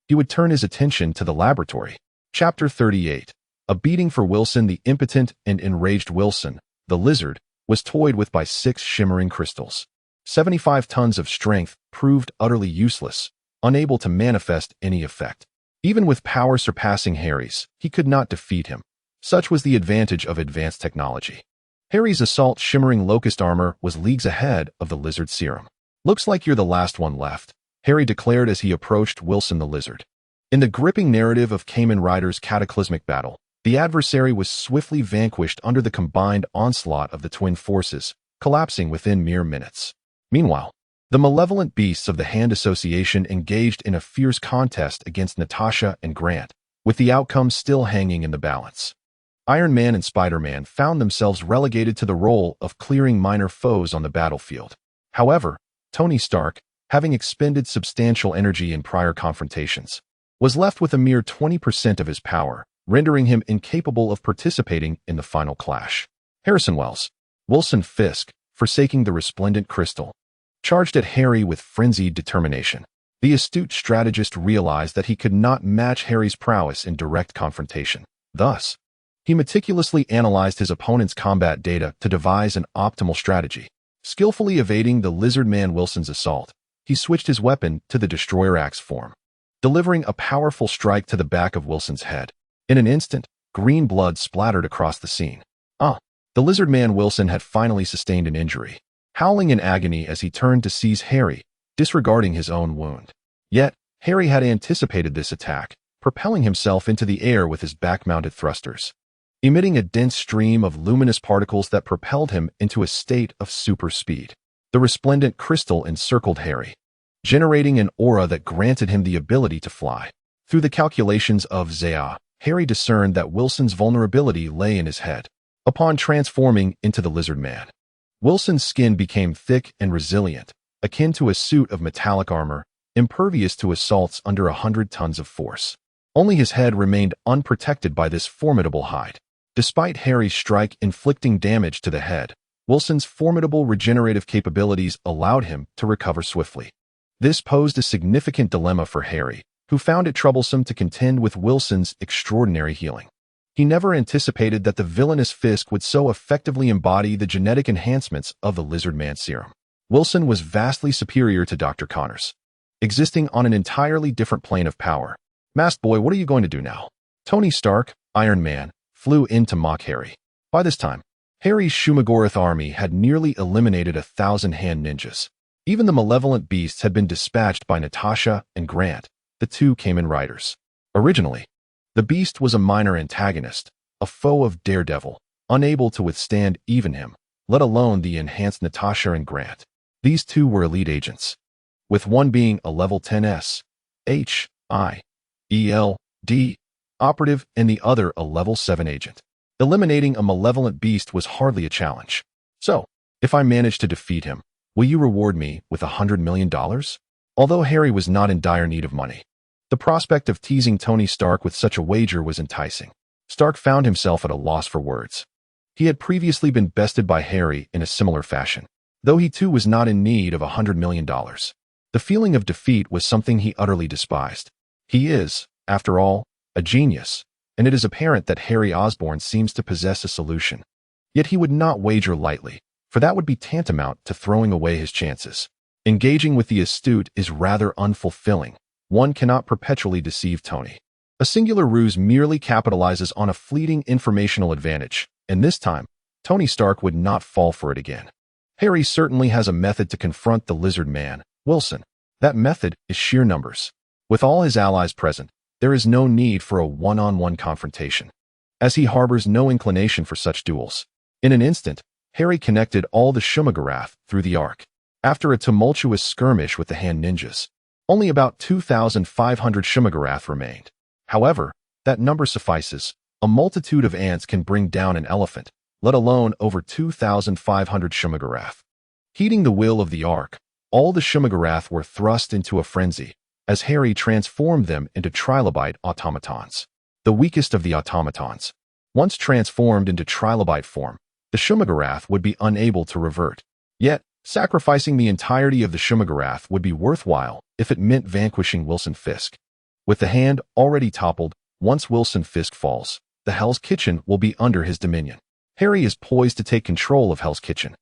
he would turn his attention to the laboratory. Chapter 38. A beating for Wilson. The impotent and enraged Wilson, the Lizard, was toyed with by 6 shimmering crystals. 75 tons of strength proved utterly useless, unable to manifest any effect. Even with power surpassing Harry's, he could not defeat him. Such was the advantage of advanced technology. Harry's assault shimmering locust armor was leagues ahead of the Lizard serum. Looks like you're the last one left, Harry declared as he approached Wilson the Lizard. In the gripping narrative of Kamen Rider's cataclysmic battle, the adversary was swiftly vanquished under the combined onslaught of the twin forces, collapsing within mere minutes. Meanwhile, the malevolent beasts of the Hand Association engaged in a fierce contest against Natasha and Grant, with the outcome still hanging in the balance. Iron Man and Spider-Man found themselves relegated to the role of clearing minor foes on the battlefield. However, Tony Stark, having expended substantial energy in prior confrontations, was left with a mere 20% of his power, rendering him incapable of participating in the final clash. Harrison Wells, Wilson Fisk, forsaking the resplendent crystal, charged at Harry with frenzied determination. The astute strategist realized that he could not match Harry's prowess in direct confrontation. Thus, he meticulously analyzed his opponent's combat data to devise an optimal strategy. Skillfully evading the lizard man Wilson's assault, he switched his weapon to the destroyer axe form, delivering a powerful strike to the back of Wilson's head. In an instant, green blood splattered across the scene. The lizard man Wilson had finally sustained an injury, howling in agony as he turned to seize Harry, disregarding his own wound. Yet, Harry had anticipated this attack, propelling himself into the air with his back-mounted thrusters, emitting a dense stream of luminous particles that propelled him into a state of super speed. The resplendent crystal encircled Harry, generating an aura that granted him the ability to fly. Through the calculations of Zaya, Harry discerned that Wilson's vulnerability lay in his head. Upon transforming into the lizard man, Wilson's skin became thick and resilient, akin to a suit of metallic armor, impervious to assaults under 100 tons of force. Only his head remained unprotected by this formidable hide. Despite Harry's strike inflicting damage to the head, Wilson's formidable regenerative capabilities allowed him to recover swiftly. This posed a significant dilemma for Harry, who found it troublesome to contend with Wilson's extraordinary healing. He never anticipated that the villainous Fisk would so effectively embody the genetic enhancements of the Lizard Man serum. Wilson was vastly superior to Dr. Connors, existing on an entirely different plane of power. Masked Boy, what are you going to do now? Tony Stark, Iron Man, flew in to mock Harry. By this time, Harry's Shumagorath army had nearly eliminated 1,000 hand ninjas. Even the malevolent beasts had been dispatched by Natasha and Grant, the two Kamen Riders. Originally, the Beast was a minor antagonist, a foe of Daredevil, unable to withstand even him, let alone the enhanced Natasha and Grant. These two were elite agents, with one being a level 10S, HIELD, operative and the other a level 7 agent. Eliminating a malevolent beast was hardly a challenge. So, if I manage to defeat him, will you reward me with $100 million? Although Harry was not in dire need of money, the prospect of teasing Tony Stark with such a wager was enticing. Stark found himself at a loss for words. He had previously been bested by Harry in a similar fashion, though he too was not in need of $100 million. The feeling of defeat was something he utterly despised. He is, after all, a genius, and it is apparent that Harry Osborn seems to possess a solution. Yet he would not wager lightly, for that would be tantamount to throwing away his chances. Engaging with the astute is rather unfulfilling. One cannot perpetually deceive Tony. A singular ruse merely capitalizes on a fleeting informational advantage, and this time, Tony Stark would not fall for it again. Harry certainly has a method to confront the lizard man, Wilson. That method is sheer numbers. With all his allies present, there is no need for a one-on-one confrontation, as he harbors no inclination for such duels. In an instant, Harry connected all the Shumagorath through the arc. After a tumultuous skirmish with the hand ninjas, only about 2,500 Shumagorath remained. However, that number suffices. A multitude of ants can bring down an elephant, let alone over 2,500 Shumagorath. Heeding the will of the arc, all the Shumagorath were thrust into a frenzy, as Harry transformed them into trilobite automatons, the weakest of the automatons. Once transformed into trilobite form, the Shumagorath would be unable to revert. Yet, sacrificing the entirety of the Shumagorath would be worthwhile if it meant vanquishing Wilson Fisk. With the hand already toppled, once Wilson Fisk falls, the Hell's Kitchen will be under his dominion. Harry is poised to take control of Hell's Kitchen.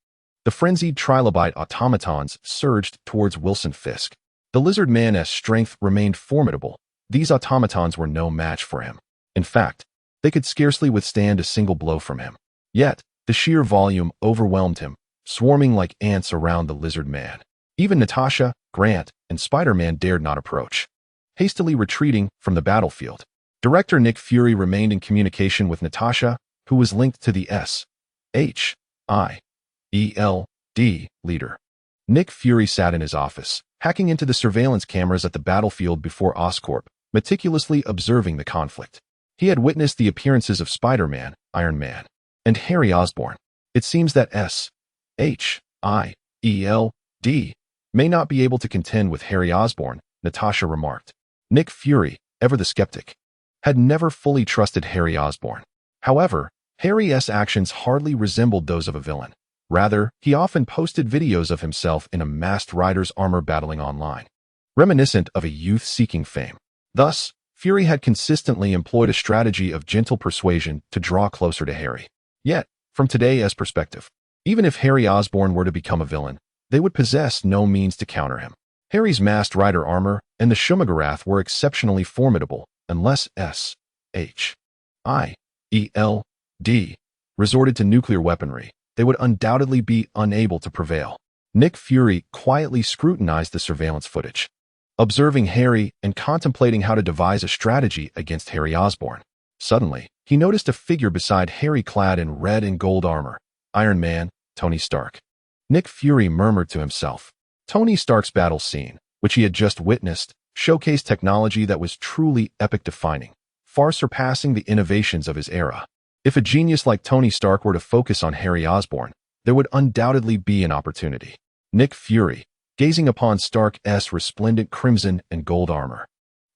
The frenzied trilobite automatons surged towards Wilson Fisk. The lizard man's strength remained formidable. These automatons were no match for him. In fact, they could scarcely withstand a single blow from him. Yet, the sheer volume overwhelmed him, swarming like ants around the lizard man. Even Natasha, Grant, and Spider-Man dared not approach. Hastily retreating from the battlefield, Director Nick Fury remained in communication with Natasha, who was linked to the SHIELD leader. Nick Fury sat in his office, hacking into the surveillance cameras at the battlefield before Oscorp, meticulously observing the conflict. He had witnessed the appearances of Spider-Man, Iron Man, and Harry Osborn. It seems that SHIELD may not be able to contend with Harry Osborn, Natasha remarked. Nick Fury, ever the skeptic, had never fully trusted Harry Osborn. However, Harry's actions hardly resembled those of a villain. Rather, he often posted videos of himself in a masked rider's armor battling online. reminiscent of a youth seeking fame. Thus, Fury had consistently employed a strategy of gentle persuasion to draw closer to Harry. Yet, from today's perspective, even if Harry Osborn were to become a villain, they would possess no means to counter him. Harry's masked rider armor and the Shumagarath were exceptionally formidable, unless S.H.I.E.L.D. resorted to nuclear weaponry. They would undoubtedly be unable to prevail. Nick Fury quietly scrutinized the surveillance footage, observing Harry and contemplating how to devise a strategy against Harry Osborn. Suddenly, he noticed a figure beside Harry clad in red and gold armor. Iron Man, Tony Stark. Nick Fury murmured to himself. Tony Stark's battle scene, which he had just witnessed, showcased technology that was truly epic-defining, far surpassing the innovations of his era. If a genius like Tony Stark were to focus on Harry Osborn, there would undoubtedly be an opportunity. Nick Fury, gazing upon Stark's resplendent crimson and gold armor,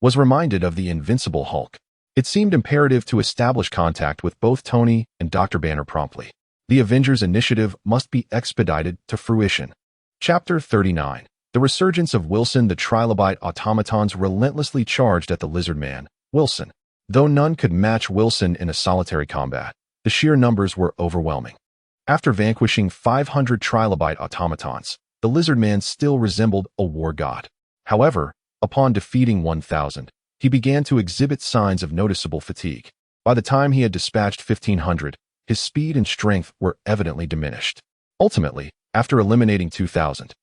was reminded of the Invincible Hulk. It seemed imperative to establish contact with both Tony and Dr. Banner promptly. The Avengers initiative must be expedited to fruition. Chapter 39. The resurgence of Wilson. The trilobite automatons relentlessly charged at the lizard man, Wilson. Though none could match Wilson in a solitary combat, the sheer numbers were overwhelming. After vanquishing 500 trilobite automatons, the lizard man still resembled a war god. However, upon defeating 1,000, he began to exhibit signs of noticeable fatigue. By the time he had dispatched 1,500, his speed and strength were evidently diminished. Ultimately, after eliminating 2,000,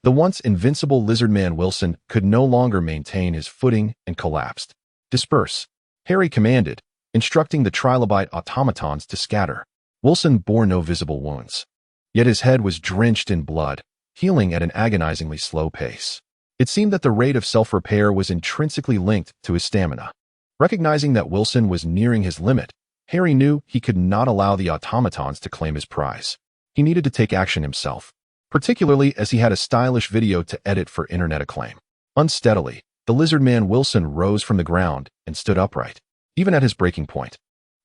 the once invincible lizard man Wilson could no longer maintain his footing and collapsed. Disperse, Harry commanded, instructing the trilobite automatons to scatter. Wilson bore no visible wounds, yet his head was drenched in blood, healing at an agonizingly slow pace. It seemed that the rate of self-repair was intrinsically linked to his stamina. Recognizing that Wilson was nearing his limit, Harry knew he could not allow the automatons to claim his prize. He needed to take action himself, particularly as he had a stylish video to edit for internet acclaim. Unsteadily, the lizard man Wilson rose from the ground and stood upright, even at his breaking point.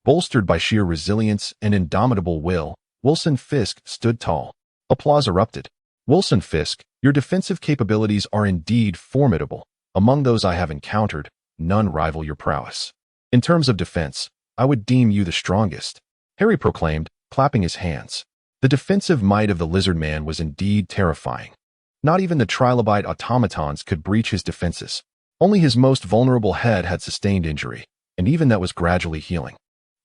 Bolstered by sheer resilience and indomitable will, Wilson Fisk stood tall. Applause erupted. Wilson Fisk, your defensive capabilities are indeed formidable. Among those I have encountered, none rival your prowess. In terms of defense, I would deem you the strongest, Harry proclaimed, clapping his hands. The defensive might of the lizard man was indeed terrifying. Not even the trilobite automatons could breach his defenses. Only his most vulnerable head had sustained injury, and even that was gradually healing.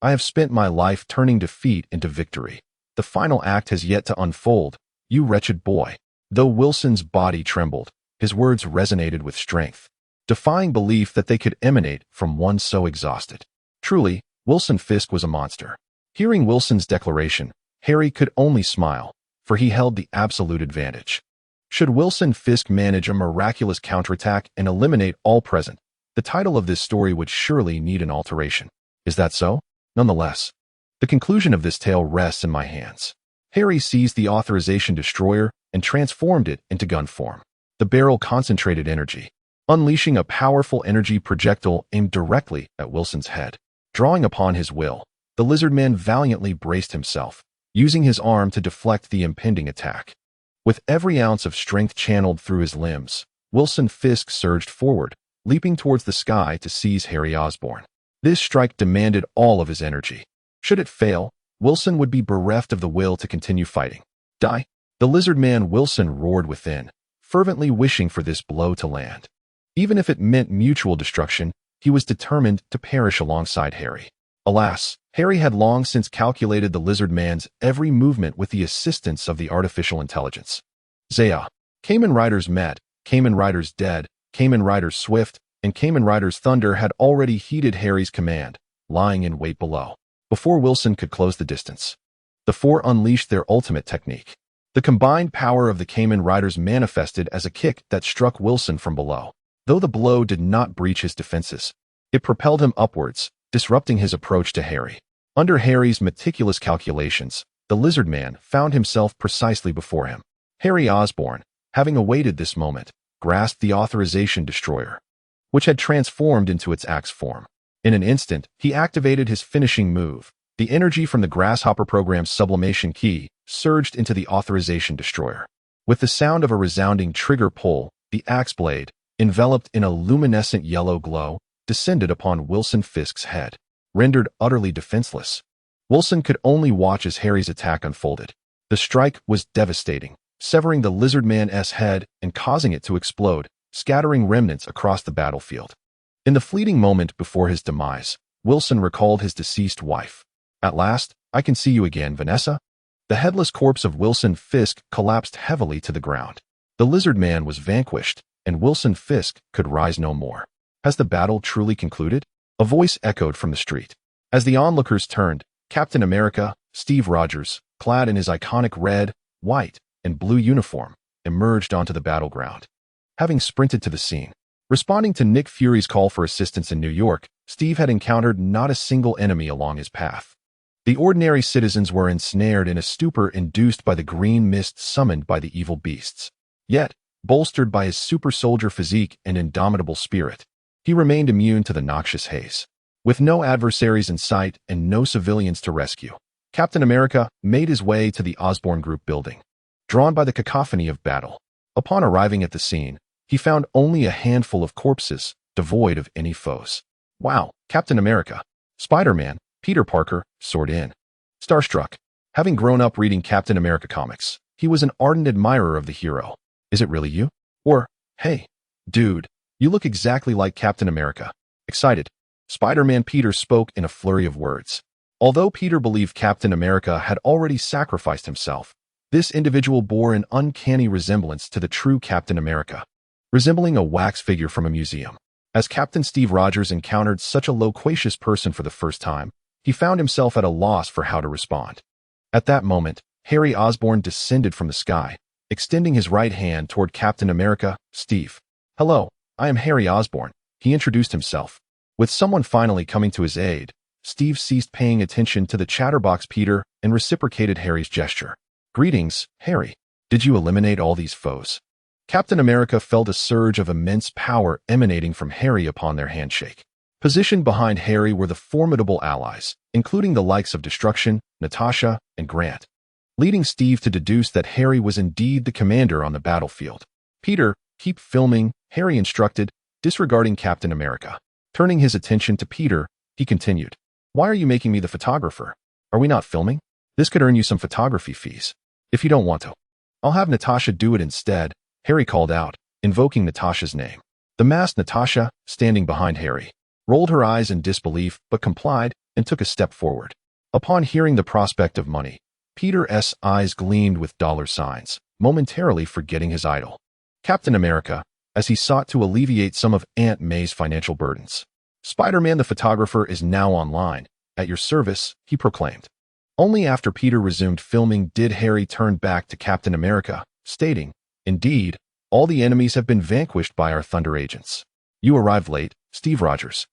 I have spent my life turning defeat into victory. The final act has yet to unfold, you wretched boy. Though Wilson's body trembled, his words resonated with strength, defying belief that they could emanate from one so exhausted. Truly, Wilson Fisk was a monster. Hearing Wilson's declaration, Harry could only smile, for he held the absolute advantage. Should Wilson Fisk manage a miraculous counterattack and eliminate all present, the title of this story would surely need an alteration. Is that so? Nonetheless, the conclusion of this tale rests in my hands. Harry seized the authorization destroyer and transformed it into gun form. The barrel concentrated energy, unleashing a powerful energy projectile aimed directly at Wilson's head. Drawing upon his will, the lizard man valiantly braced himself, using his arm to deflect the impending attack. With every ounce of strength channeled through his limbs, Wilson Fisk surged forward, leaping towards the sky to seize Harry Osborn. This strike demanded all of his energy. Should it fail, Wilson would be bereft of the will to continue fighting. Die! The lizard man Wilson roared within, fervently wishing for this blow to land. Even if it meant mutual destruction, he was determined to perish alongside Harry. Alas, Harry had long since calculated the lizard man's every movement with the assistance of the artificial intelligence. Zaya. Kamen Riders met, Kamen Riders Dead, Kamen Riders Swift, and Kamen Riders Thunder had already heeded Harry's command, lying in wait below. Before Wilson could close the distance, the four unleashed their ultimate technique. The combined power of the Kamen Riders manifested as a kick that struck Wilson from below. Though the blow did not breach his defenses, it propelled him upwards, disrupting his approach to Harry. Under Harry's meticulous calculations, the lizard man found himself precisely before him. Harry Osborn, having awaited this moment, grasped the authorization destroyer, which had transformed into its axe form. In an instant, he activated his finishing move. The energy from the Grasshopper program's sublimation key surged into the authorization destroyer. With the sound of a resounding trigger pull, the axe blade, enveloped in a luminescent yellow glow, descended upon Wilson Fisk's head. Rendered utterly defenseless, Wilson could only watch as Harry's attack unfolded. The strike was devastating, severing the lizard man's head and causing it to explode, scattering remnants across the battlefield. In the fleeting moment before his demise, Wilson recalled his deceased wife. "At last, I can see you again, Vanessa." The headless corpse of Wilson Fisk collapsed heavily to the ground. The lizard man was vanquished, and Wilson Fisk could rise no more. Has the battle truly concluded? A voice echoed from the street. As the onlookers turned, Captain America, Steve Rogers, clad in his iconic red, white, and blue uniform, emerged onto the battleground. Having sprinted to the scene, responding to Nick Fury's call for assistance in New York, Steve had encountered not a single enemy along his path. The ordinary citizens were ensnared in a stupor induced by the green mist summoned by the evil beasts. Yet, bolstered by his super soldier physique and indomitable spirit, he remained immune to the noxious haze. With no adversaries in sight and no civilians to rescue, Captain America made his way to the Osborn Group building. Drawn by the cacophony of battle, upon arriving at the scene, he found only a handful of corpses, devoid of any foes. "Wow, Captain America." Spider-Man, Peter Parker, soared in. Starstruck, having grown up reading Captain America comics, he was an ardent admirer of the hero. "Is it really you?" Or, "Hey, dude, you look exactly like Captain America." Excited, Spider-Man Peter spoke in a flurry of words. Although Peter believed Captain America had already sacrificed himself, this individual bore an uncanny resemblance to the true Captain America, resembling a wax figure from a museum. As Captain Steve Rogers encountered such a loquacious person for the first time, he found himself at a loss for how to respond. At that moment, Harry Osborn descended from the sky, extending his right hand toward Captain America. "Steve." "Hello, I am Harry Osborn," he introduced himself. With someone finally coming to his aid, Steve ceased paying attention to the chatterbox Peter and reciprocated Harry's gesture. "Greetings, Harry. Did you eliminate all these foes?" Captain America felt a surge of immense power emanating from Harry upon their handshake. Positioned behind Harry were the formidable allies, including the likes of Destruction, Natasha, and Grant, leading Steve to deduce that Harry was indeed the commander on the battlefield. "Peter, keep filming," Harry instructed, disregarding Captain America. Turning his attention to Peter, he continued, "Why are you making me the photographer? Are we not filming? This could earn you some photography fees. If you don't want to, I'll have Natasha do it instead," Harry called out, invoking Natasha's name. The masked Natasha, standing behind Harry, rolled her eyes in disbelief but complied and took a step forward. Upon hearing the prospect of money, Peter's eyes gleamed with dollar signs, momentarily forgetting his idol, Captain America, as he sought to alleviate some of Aunt May's financial burdens. "Spider-Man the photographer is now online, at your service," he proclaimed. Only after Peter resumed filming did Harry turn back to Captain America, stating, "Indeed, all the enemies have been vanquished by our Thunder agents. You arrived late, Steve Rogers."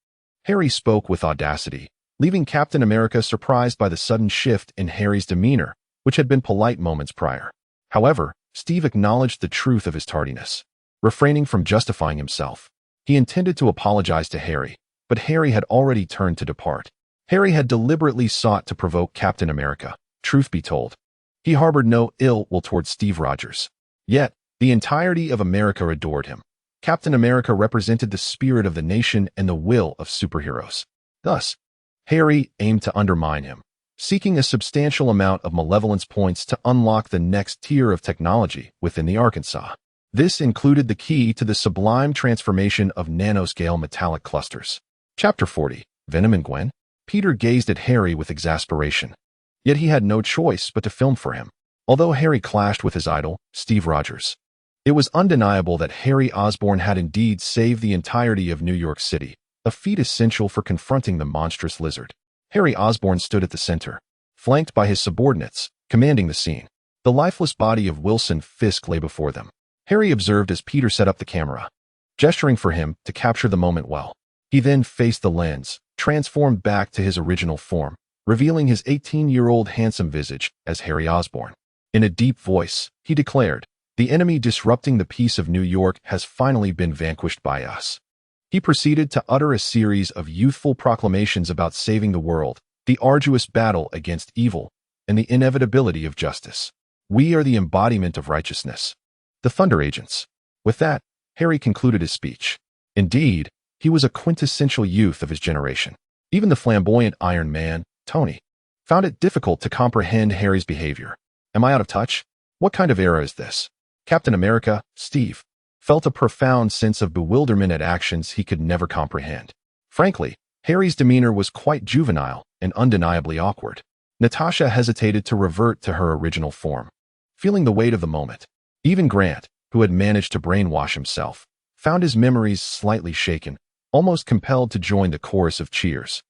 Harry spoke with audacity, leaving Captain America surprised by the sudden shift in Harry's demeanor, which had been polite moments prior. However, Steve acknowledged the truth of his tardiness. Refraining from justifying himself, he intended to apologize to Harry, but Harry had already turned to depart. Harry had deliberately sought to provoke Captain America. Truth be told, he harbored no ill will towards Steve Rogers. Yet, the entirety of America adored him. Captain America represented the spirit of the nation and the will of superheroes. Thus, Harry aimed to undermine him, seeking a substantial amount of malevolence points to unlock the next tier of technology within the Arkansas. This included the key to the sublime transformation of nanoscale metallic clusters. Chapter 40, Venom and Gwen? Peter gazed at Harry with exasperation. Yet he had no choice but to film for him. Although Harry clashed with his idol, Steve Rogers, it was undeniable that Harry Osborn had indeed saved the entirety of New York City, a feat essential for confronting the monstrous lizard. Harry Osborn stood at the center, flanked by his subordinates, commanding the scene. The lifeless body of Wilson Fisk lay before them. Harry observed as Peter set up the camera, gesturing for him to capture the moment well. He then faced the lens, transformed back to his original form, revealing his 18-year-old handsome visage as Harry Osborn. In a deep voice, he declared, "The enemy disrupting the peace of New York has finally been vanquished by us." He proceeded to utter a series of youthful proclamations about saving the world, the arduous battle against evil, and the inevitability of justice. "We are the embodiment of righteousness, the Thunder Agents." With that, Harry concluded his speech. Indeed, he was a quintessential youth of his generation. Even the flamboyant Iron Man, Tony, found it difficult to comprehend Harry's behavior. Am I out of touch? What kind of era is this? Captain America, Steve, felt a profound sense of bewilderment at actions he could never comprehend. Frankly, Harry's demeanor was quite juvenile and undeniably awkward. Natasha hesitated to revert to her original form, feeling the weight of the moment. Even Grant, who had managed to brainwash himself, found his memories slightly shaken, almost compelled to join the chorus of cheers.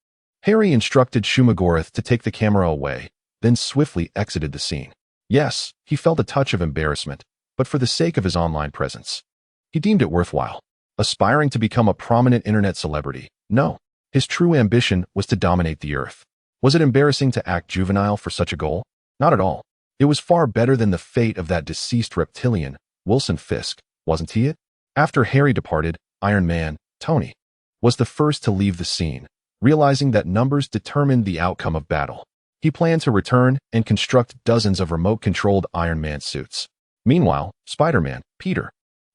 Harry instructed Shumagorath to take the camera away, then swiftly exited the scene. Yes, he felt a touch of embarrassment, but for the sake of his online presence, he deemed it worthwhile. Aspiring to become a prominent internet celebrity, no. His true ambition was to dominate the earth. Was it embarrassing to act juvenile for such a goal? Not at all. It was far better than the fate of that deceased reptilian, Wilson Fisk, wasn't he it? After Harry departed, Iron Man, Tony, was the first to leave the scene, realizing that numbers determined the outcome of battle. He planned to return and construct dozens of remote-controlled Iron Man suits. Meanwhile, Spider-Man, Peter,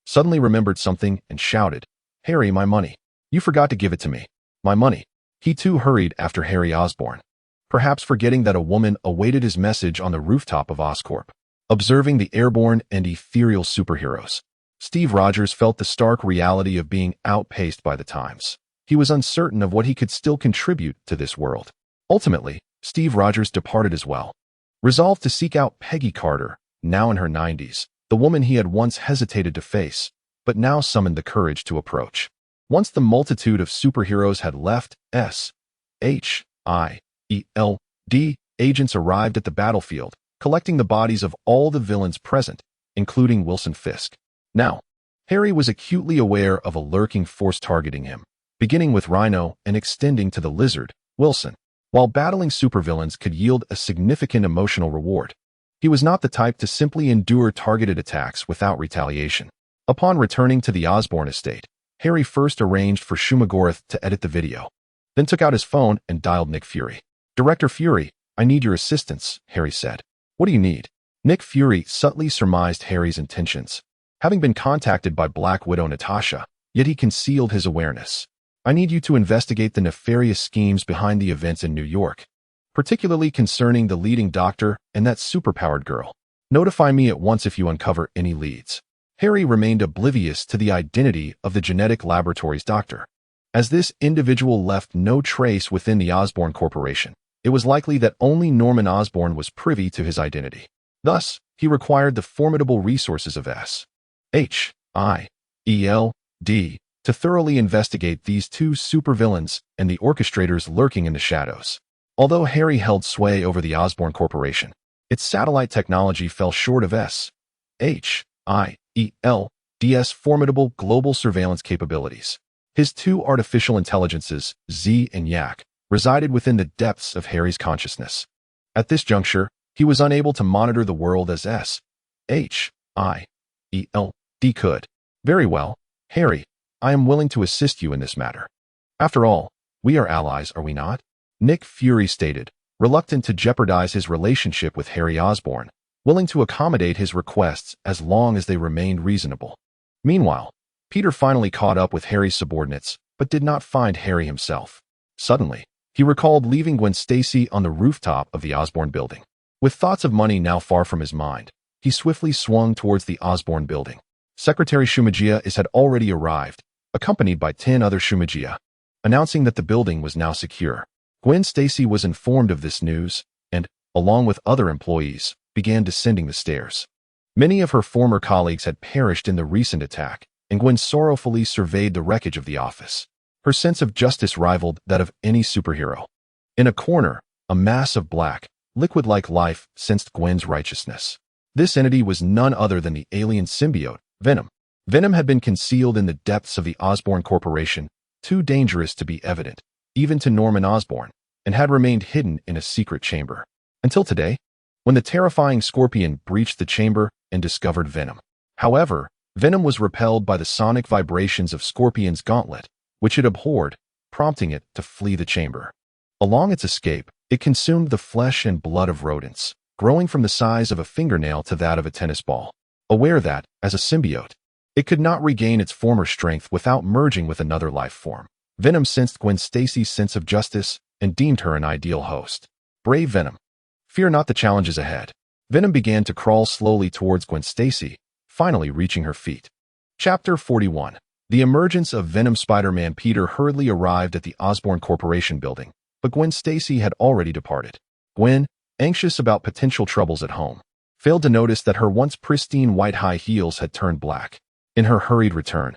suddenly remembered something and shouted, "Harry, my money. You forgot to give it to me. My money." He too hurried after Harry Osborn, perhaps forgetting that a woman awaited his message on the rooftop of Oscorp. Observing the airborne and ethereal superheroes, Steve Rogers felt the stark reality of being outpaced by the times. He was uncertain of what he could still contribute to this world. Ultimately, Steve Rogers departed as well, resolved to seek out Peggy Carter, now in her 90s, the woman he had once hesitated to face, but now summoned the courage to approach. Once the multitude of superheroes had left, SHIELD agents arrived at the battlefield, collecting the bodies of all the villains present, including Wilson Fisk. Now, Harry was acutely aware of a lurking force targeting him, beginning with Rhino and extending to the Lizard, Wilson. While battling supervillains could yield a significant emotional reward, he was not the type to simply endure targeted attacks without retaliation. Upon returning to the Osborn estate, Harry first arranged for Shumagorath to edit the video, then took out his phone and dialed Nick Fury. "Director Fury, I need your assistance," Harry said. "What do you need?" Nick Fury subtly surmised Harry's intentions, having been contacted by Black Widow Natasha, yet he concealed his awareness. "I need you to investigate the nefarious schemes behind the events in New York, particularly concerning the leading doctor and that superpowered girl. Notify me at once if you uncover any leads." Harry remained oblivious to the identity of the genetic laboratory's doctor. As this individual left no trace within the Osborn Corporation, it was likely that only Norman Osborn was privy to his identity. Thus, he required the formidable resources of SHIELD to thoroughly investigate these two supervillains and the orchestrators lurking in the shadows. Although Harry held sway over the Osborn Corporation, its satellite technology fell short of SHIELD's formidable global surveillance capabilities. His two artificial intelligences, Z and Yak, resided within the depths of Harry's consciousness. At this juncture, he was unable to monitor the world as SHIELD could. "Very well, Harry, I am willing to assist you in this matter. After all, we are allies, are we not?" Nick Fury stated, reluctant to jeopardize his relationship with Harry Osborn, willing to accommodate his requests as long as they remained reasonable. Meanwhile, Peter finally caught up with Harry's subordinates, but did not find Harry himself. Suddenly, he recalled leaving Gwen Stacy on the rooftop of the Osborn building. With thoughts of money now far from his mind, he swiftly swung towards the Osborn building. Secretary Shumagia had already arrived, accompanied by 10 other Shumagia, announcing that the building was now secure. Gwen Stacy was informed of this news and, along with other employees, began descending the stairs. Many of her former colleagues had perished in the recent attack, and Gwen sorrowfully surveyed the wreckage of the office. Her sense of justice rivaled that of any superhero. In a corner, a mass of black, liquid-like life sensed Gwen's righteousness. This entity was none other than the alien symbiote, Venom. Venom had been concealed in the depths of the Osborn Corporation, too dangerous to be evident, even to Norman Osborn, and had remained hidden in a secret chamber. Until today, when the terrifying Scorpion breached the chamber and discovered Venom. However, Venom was repelled by the sonic vibrations of Scorpion's gauntlet, which it abhorred, prompting it to flee the chamber. Along its escape, it consumed the flesh and blood of rodents, growing from the size of a fingernail to that of a tennis ball. Aware that, as a symbiote, It could not regain its former strength without merging with another life form. Venom sensed Gwen Stacy's sense of justice and deemed her an ideal host. Brave Venom. Fear not the challenges ahead. Venom began to crawl slowly towards Gwen Stacy, finally reaching her feet. Chapter 41. The emergence of Venom. Spider-Man Peter hurriedly arrived at the Osborn Corporation building, but Gwen Stacy had already departed. Gwen, anxious about potential troubles at home, failed to notice that her once pristine white high heels had turned black. In her hurried return,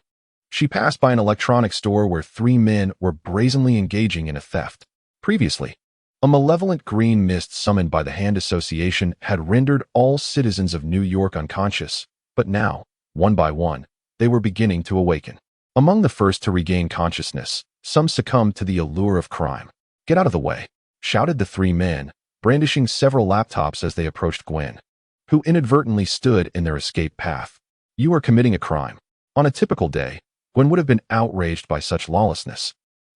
she passed by an electronics store where three men were brazenly engaging in a theft. Previously, a malevolent green mist summoned by the Hand Association had rendered all citizens of New York unconscious, but now, one by one, they were beginning to awaken. Among the first to regain consciousness, some succumbed to the allure of crime. "Get out of the way," shouted the three men, brandishing several laptops as they approached Gwen, who inadvertently stood in their escape path. "You are committing a crime." On a typical day, Gwen would have been outraged by such lawlessness,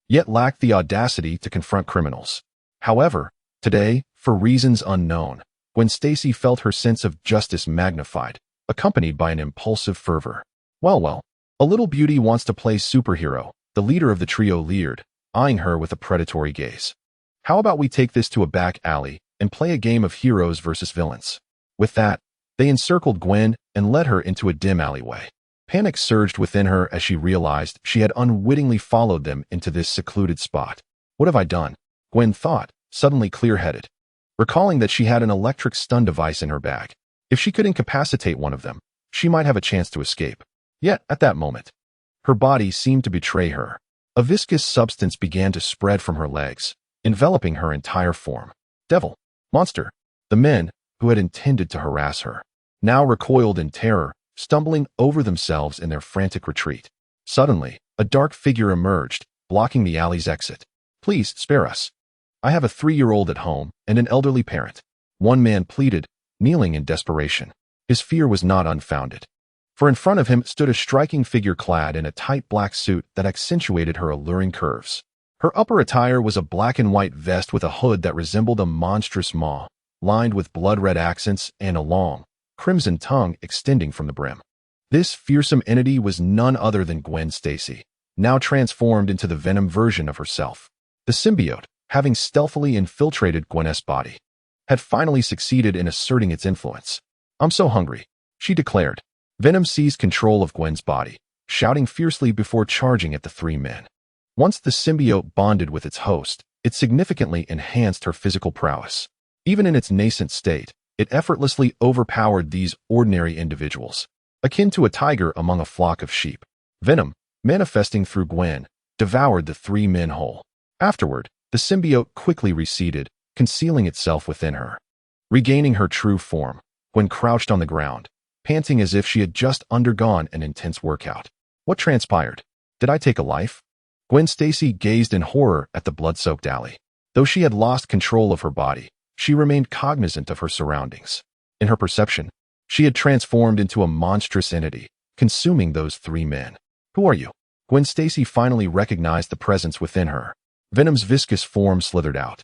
yet lacked the audacity to confront criminals. However, today, for reasons unknown, Gwen Stacy felt her sense of justice magnified, accompanied by an impulsive fervor. Well, a little beauty wants to play superhero," the leader of the trio leered, eyeing her with a predatory gaze. "How about we take this to a back alley and play a game of heroes versus villains?" With that, they encircled Gwen and led her into a dim alleyway. Panic surged within her as she realized she had unwittingly followed them into this secluded spot. "What have I done?" Gwen thought, suddenly clear-headed, recalling that she had an electric stun device in her bag. If she could incapacitate one of them, she might have a chance to escape. Yet, at that moment, her body seemed to betray her. A viscous substance began to spread from her legs, enveloping her entire form. Devil, monster, the men, who had intended to harass her, now recoiled in terror, stumbling over themselves in their frantic retreat. Suddenly, a dark figure emerged, blocking the alley's exit. "Please, spare us. I have a 3-year-old at home and an elderly parent," one man pleaded, kneeling in desperation. His fear was not unfounded, for in front of him stood a striking figure clad in a tight black suit that accentuated her alluring curves. Her upper attire was a black and white vest with a hood that resembled a monstrous maw, lined with blood-red accents and a long, crimson tongue extending from the brim. This fearsome entity was none other than Gwen Stacy, now transformed into the Venom version of herself. The symbiote, having stealthily infiltrated Gwen's body, had finally succeeded in asserting its influence. "I'm so hungry," she declared. Venom seized control of Gwen's body, shouting fiercely before charging at the three men. Once the symbiote bonded with its host, it significantly enhanced her physical prowess. Even in its nascent state, it effortlessly overpowered these ordinary individuals, akin to a tiger among a flock of sheep. Venom, manifesting through Gwen, devoured the three men whole. Afterward, the symbiote quickly receded, concealing itself within her. Regaining her true form, Gwen crouched on the ground, panting as if she had just undergone an intense workout. "What transpired? Did I take a life?" Gwen Stacy gazed in horror at the blood-soaked alley. Though she had lost control of her body, she remained cognizant of her surroundings. In her perception, she had transformed into a monstrous entity, consuming those three men. "Who are you?" Gwen Stacy finally recognized the presence within her. Venom's viscous form slithered out,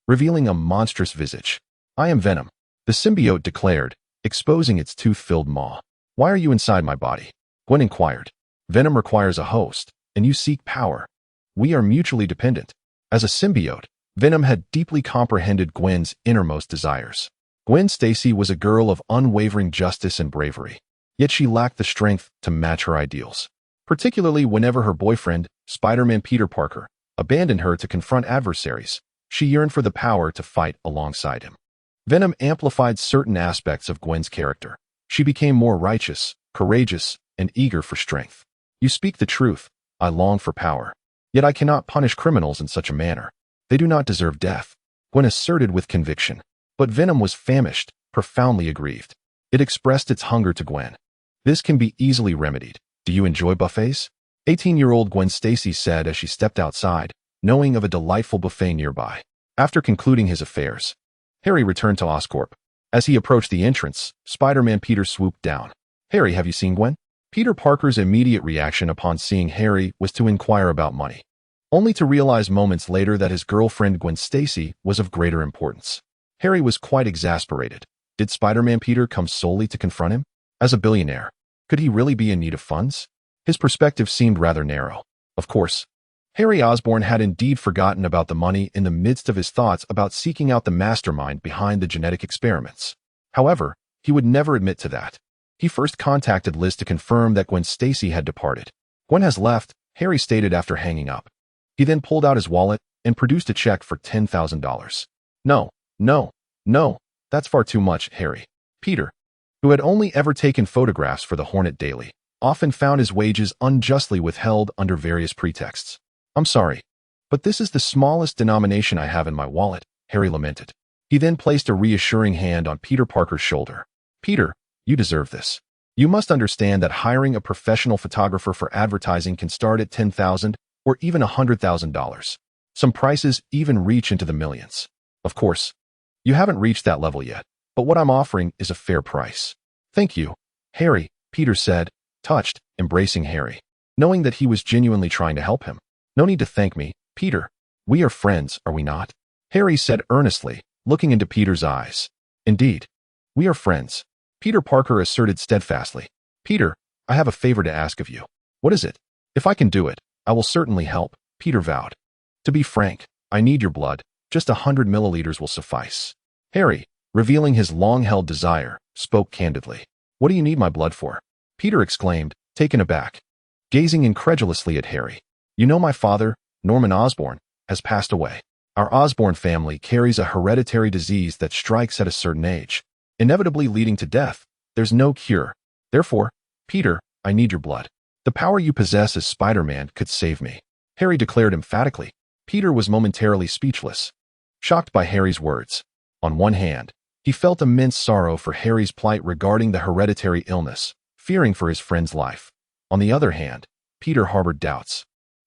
revealing a monstrous visage. "I am Venom," the symbiote declared, exposing its tooth-filled maw. "Why are you inside my body?" Gwen inquired. "Venom requires a host, and you seek power. We are mutually dependent." As a symbiote, Venom had deeply comprehended Gwen's innermost desires. Gwen Stacy was a girl of unwavering justice and bravery, yet she lacked the strength to match her ideals, particularly whenever her boyfriend, Spider-Man Peter Parker, abandoned her to confront adversaries. She yearned for the power to fight alongside him. Venom amplified certain aspects of Gwen's character. She became more righteous, courageous, and eager for strength. "You speak the truth. I long for power. Yet I cannot punish criminals in such a manner. They do not deserve death," Gwen asserted with conviction. But Venom was famished, profoundly aggrieved. It expressed its hunger to Gwen. "This can be easily remedied. Do you enjoy buffets?" 18-year-old Gwen Stacy said as she stepped outside, knowing of a delightful buffet nearby. After concluding his affairs, Harry returned to Oscorp. As he approached the entrance, Spider-Man Peter swooped down. "Harry, have you seen Gwen?" Peter Parker's immediate reaction upon seeing Harry was to inquire about money, only to realize moments later that his girlfriend Gwen Stacy was of greater importance. Harry was quite exasperated. Did Spider-Man Peter come solely to confront him? As a billionaire, Could he really be in need of funds? His perspective seemed rather narrow. Of course, Harry Osborn had indeed forgotten about the money in the midst of his thoughts about seeking out the mastermind behind the genetic experiments. However, he would never admit to that. He first contacted Liz to confirm that Gwen Stacy had departed. "Gwen has left," Harry stated after hanging up. He then pulled out his wallet and produced a check for $10,000. No, no, no, that's far too much, Harry. Peter, who had only ever taken photographs for the Hornet Daily, often found his wages unjustly withheld under various pretexts. "I'm sorry, but this is the smallest denomination I have in my wallet," Harry lamented. He then placed a reassuring hand on Peter Parker's shoulder. "Peter, you deserve this. You must understand that hiring a professional photographer for advertising can start at $10,000 or even $100,000. Some prices even reach into the millions. Of course, you haven't reached that level yet, but what I'm offering is a fair price." "Thank you, Harry," Peter said, touched, embracing Harry, knowing that he was genuinely trying to help him. "No need to thank me, Peter. We are friends, are we not?" Harry said earnestly, looking into Peter's eyes. "Indeed, we are friends," Peter Parker asserted steadfastly. "Peter, I have a favor to ask of you." "What is it?" "If I can do it, I will certainly help," Peter vowed. "To be frank, I need your blood. Just 100 milliliters will suffice." Harry, revealing his long-held desire, spoke candidly. "What do you need my blood for?" Peter exclaimed, taken aback, gazing incredulously at Harry. "You know my father, Norman Osborn, has passed away. Our Osborn family carries a hereditary disease that strikes at a certain age, inevitably leading to death. There's no cure. Therefore, Peter, I need your blood. The power you possess as Spider-Man could save me," Harry declared emphatically. Peter was momentarily speechless, shocked by Harry's words. On one hand, he felt immense sorrow for Harry's plight regarding the hereditary illness, fearing for his friend's life. On the other hand, Peter harbored doubts,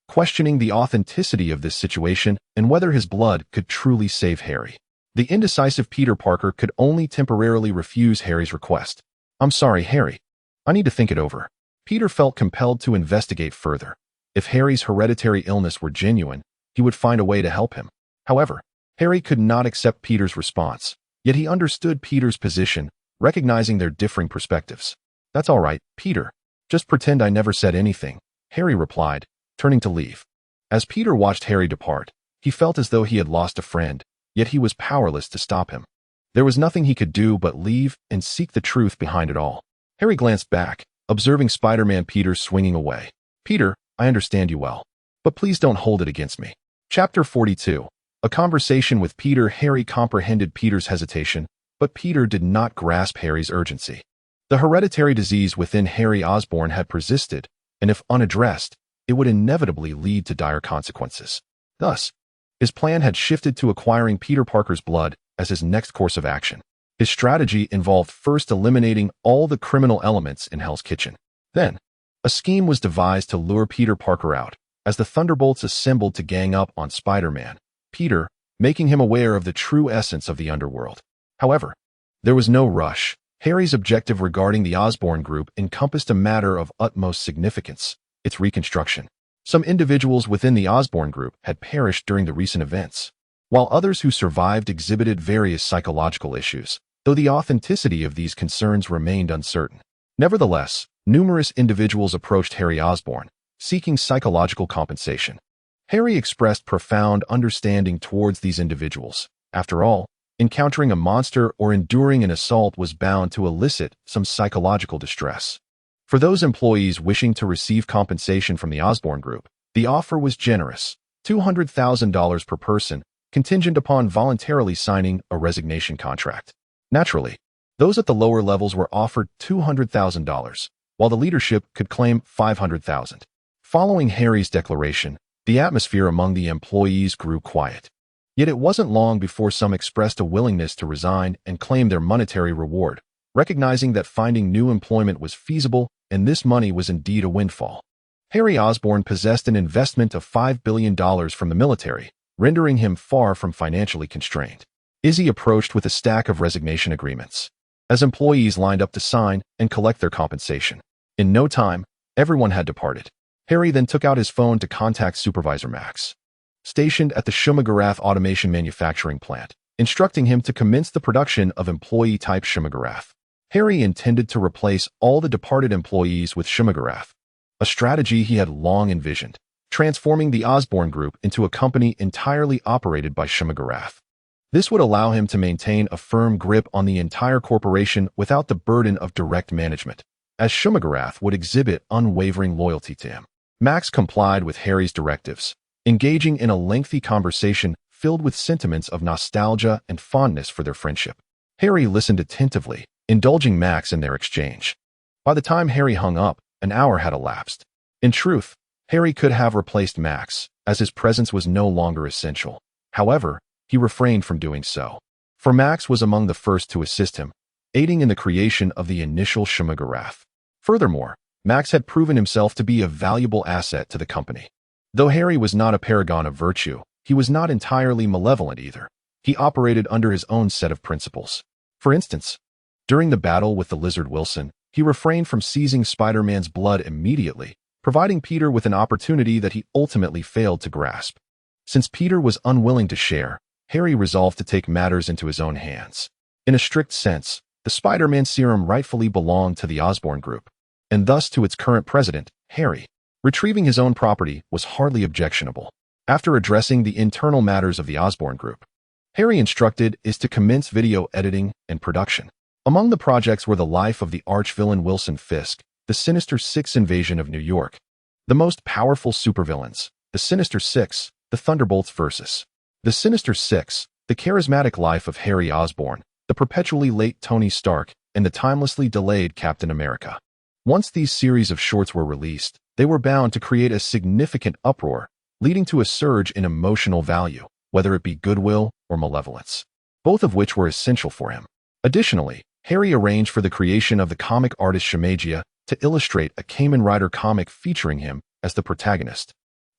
questioning the authenticity of this situation and whether his blood could truly save Harry. The indecisive Peter Parker could only temporarily refuse Harry's request. "I'm sorry, Harry. I need to think it over." Peter felt compelled to investigate further. If Harry's hereditary illness were genuine, he would find a way to help him. However, Harry could not accept Peter's response, yet he understood Peter's position, recognizing their differing perspectives. "That's all right, Peter. Just pretend I never said anything," Harry replied, turning to leave. As Peter watched Harry depart, he felt as though he had lost a friend, yet he was powerless to stop him. There was nothing he could do but leave and seek the truth behind it all. Harry glanced back, observing Spider-Man Peter swinging away. "Peter, I understand you well, but please don't hold it against me." Chapter 42. A conversation with Peter. Harry comprehended Peter's hesitation, but Peter did not grasp Harry's urgency. The hereditary disease within Harry Osborn had persisted, and if unaddressed, it would inevitably lead to dire consequences. Thus, his plan had shifted to acquiring Peter Parker's blood as his next course of action. His strategy involved first eliminating all the criminal elements in Hell's Kitchen. Then, a scheme was devised to lure Peter Parker out, as the Thunderbolts assembled to gang up on Spider-Man, Peter, making him aware of the true essence of the underworld. However, there was no rush. Harry's objective regarding the Osborn group encompassed a matter of utmost significance: its reconstruction. Some individuals within the Osborn group had perished during the recent events, while others who survived exhibited various psychological issues, though the authenticity of these concerns remained uncertain. Nevertheless, numerous individuals approached Harry Osborn, seeking psychological compensation. Harry expressed profound understanding towards these individuals. After all, encountering a monster or enduring an assault was bound to elicit some psychological distress. For those employees wishing to receive compensation from the Osborn group, the offer was generous: $200,000 per person, contingent upon voluntarily signing a resignation contract. Naturally, those at the lower levels were offered $200,000, while the leadership could claim $500,000. Following Harry's declaration, the atmosphere among the employees grew quiet. Yet it wasn't long before some expressed a willingness to resign and claim their monetary reward, recognizing that finding new employment was feasible and this money was indeed a windfall. Harry Osborn possessed an investment of $5 billion from the military, rendering him far from financially constrained. Izzy approached with a stack of resignation agreements, as employees lined up to sign and collect their compensation. In no time, everyone had departed. Harry then took out his phone to contact Supervisor Max, stationed at the Shumagarath Automation Manufacturing Plant, instructing him to commence the production of employee-type Shumagarath. Harry intended to replace all the departed employees with Shumagarath, a strategy he had long envisioned, transforming the Osborn Group into a company entirely operated by Shumagarath. This would allow him to maintain a firm grip on the entire corporation without the burden of direct management, as Shumagarath would exhibit unwavering loyalty to him. Max complied with Harry's directives, engaging in a lengthy conversation filled with sentiments of nostalgia and fondness for their friendship. Harry listened attentively, indulging Max in their exchange. By the time Harry hung up, an hour had elapsed. In truth, Harry could have replaced Max, as his presence was no longer essential. However, he refrained from doing so. For Max was among the first to assist him, aiding in the creation of the initial Shumagarath. Furthermore, Max had proven himself to be a valuable asset to the company. Though Harry was not a paragon of virtue, he was not entirely malevolent either. He operated under his own set of principles. For instance, during the battle with the lizard Wilson, he refrained from seizing Spider-Man's blood immediately, providing Peter with an opportunity that he ultimately failed to grasp. Since Peter was unwilling to share, Harry resolved to take matters into his own hands. In a strict sense, the Spider-Man serum rightfully belonged to the Osborn Group, and thus to its current president, Harry. Retrieving his own property was hardly objectionable. After addressing the internal matters of the Osborn Group, Harry instructed is to commence video editing and production. Among the projects were the life of the arch-villain Wilson Fisk, the Sinister Six invasion of New York, the most powerful supervillains, the Sinister Six, the Thunderbolts versus the Sinister Six, the charismatic life of Harry Osborn, the perpetually late Tony Stark, and the timelessly delayed Captain America. Once these series of shorts were released, they were bound to create a significant uproar, leading to a surge in emotional value, whether it be goodwill or malevolence, both of which were essential for him. Additionally, Harry arranged for the creation of the comic artist Shamagia to illustrate a Kamen Rider comic featuring him as the protagonist,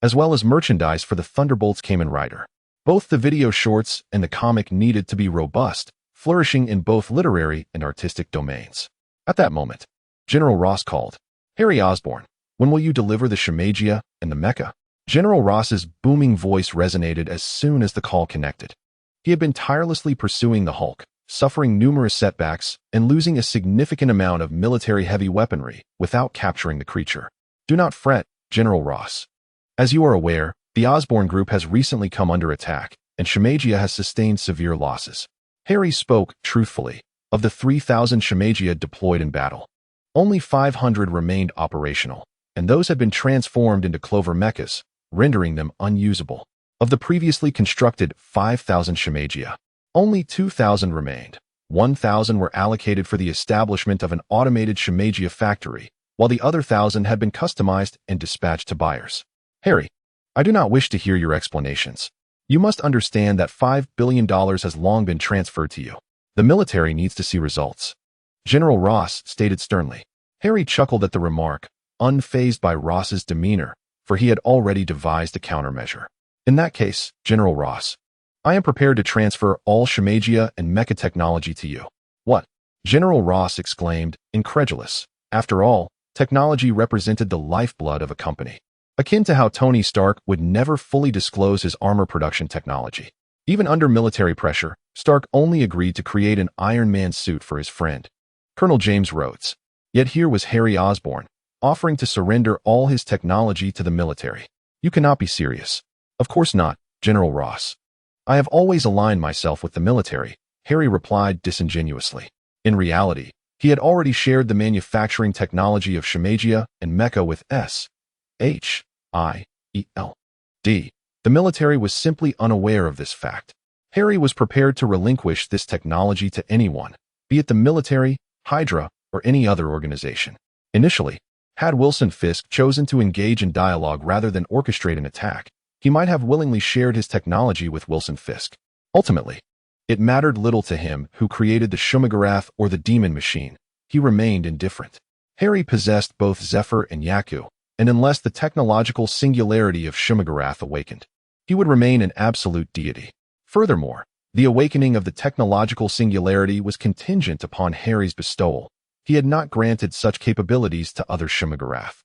as well as merchandise for the Thunderbolts Kamen Rider. Both the video shorts and the comic needed to be robust, flourishing in both literary and artistic domains. At that moment, General Ross called, "Harry Osborn, when will you deliver the Shamagia and the mecha?" General Ross's booming voice resonated as soon as the call connected. He had been tirelessly pursuing the Hulk, suffering numerous setbacks and losing a significant amount of military-heavy weaponry without capturing the creature. "Do not fret, General Ross. As you are aware, the Osborn Group has recently come under attack, and Shamagia has sustained severe losses." Harry spoke, truthfully, of the 3,000 Shamagia deployed in battle. Only 500 remained operational, and those had been transformed into Clover mechas, rendering them unusable. Of the previously constructed 5,000 Shamagia, only 2,000 remained. 1,000 were allocated for the establishment of an automated Shamagia factory, while the other 1,000 had been customized and dispatched to buyers. "Harry, I do not wish to hear your explanations. You must understand that $5 billion has long been transferred to you. The military needs to see results," General Ross stated sternly. Harry chuckled at the remark, unfazed by Ross's demeanor, for he had already devised a countermeasure. "In that case, General Ross, I am prepared to transfer all Shamagia and mecha technology to you." "What?" General Ross exclaimed, incredulous. After all, technology represented the lifeblood of a company. Akin to how Tony Stark would never fully disclose his armor production technology. Even under military pressure, Stark only agreed to create an Iron Man suit for his friend, Colonel James Rhodes. Yet here was Harry Osborn, offering to surrender all his technology to the military. "You cannot be serious." "Of course not, General Ross. I have always aligned myself with the military," Harry replied disingenuously. In reality, he had already shared the manufacturing technology of Shamagia and mecha with S.H.I.E.L.D. The military was simply unaware of this fact. Harry was prepared to relinquish this technology to anyone, be it the military, Hydra, or any other organization. Initially, had Wilson Fisk chosen to engage in dialogue rather than orchestrate an attack, he might have willingly shared his technology with Wilson Fisk. Ultimately, it mattered little to him who created the Shumagarath or the Demon Machine. He remained indifferent. Harry possessed both Zephyr and Yaku, and unless the technological singularity of Shumagarath awakened, he would remain an absolute deity. Furthermore, the awakening of the technological singularity was contingent upon Harry's bestowal. He had not granted such capabilities to other Shumagarath,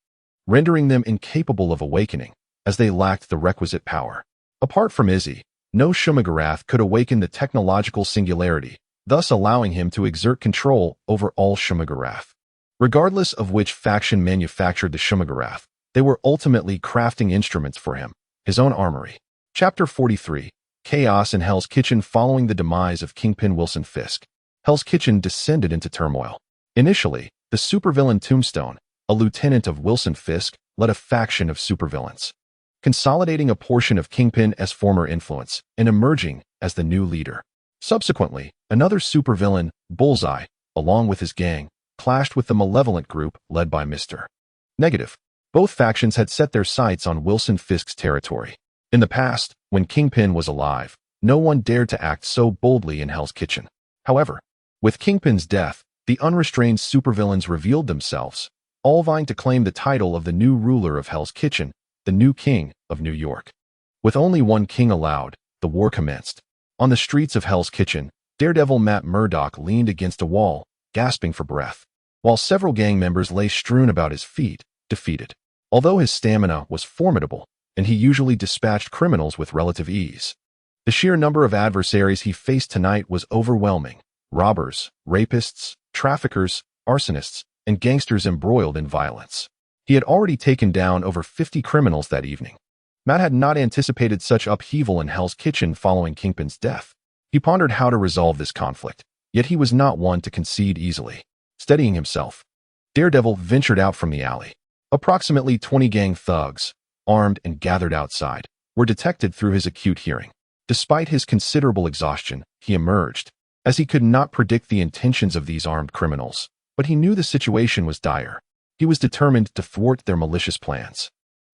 rendering them incapable of awakening, as they lacked the requisite power. Apart from Izzy, no Shumagarath could awaken the technological singularity, thus allowing him to exert control over all Shumagarath. Regardless of which faction manufactured the Shumagarath, they were ultimately crafting instruments for him, his own armory. Chapter 43. Chaos in Hell's Kitchen. Following the demise of Kingpin Wilson Fisk, Hell's Kitchen descended into turmoil. Initially, the supervillain Tombstone, a lieutenant of Wilson Fisk, led a faction of supervillains, consolidating a portion of Kingpin's former influence and emerging as the new leader. Subsequently, another supervillain, Bullseye, along with his gang, clashed with the malevolent group led by Mr. Negative. Both factions had set their sights on Wilson Fisk's territory. In the past, when Kingpin was alive, no one dared to act so boldly in Hell's Kitchen. However, with Kingpin's death, the unrestrained supervillains revealed themselves, all vying to claim the title of the new ruler of Hell's Kitchen, the new king of New York. With only one king allowed, the war commenced. On the streets of Hell's Kitchen, Daredevil Matt Murdock leaned against a wall, gasping for breath, while several gang members lay strewn about his feet, defeated. Although his stamina was formidable, and he usually dispatched criminals with relative ease, the sheer number of adversaries he faced tonight was overwhelming. Robbers, rapists, traffickers, arsonists, and gangsters embroiled in violence. He had already taken down over 50 criminals that evening. Matt had not anticipated such upheaval in Hell's Kitchen following Kingpin's death. He pondered how to resolve this conflict, yet he was not one to concede easily. Steadying himself, Daredevil ventured out from the alley. Approximately 20 gang thugs, armed and gathered outside, were detected through his acute hearing. Despite his considerable exhaustion, he emerged, as he could not predict the intentions of these armed criminals, but he knew the situation was dire. He was determined to thwart their malicious plans.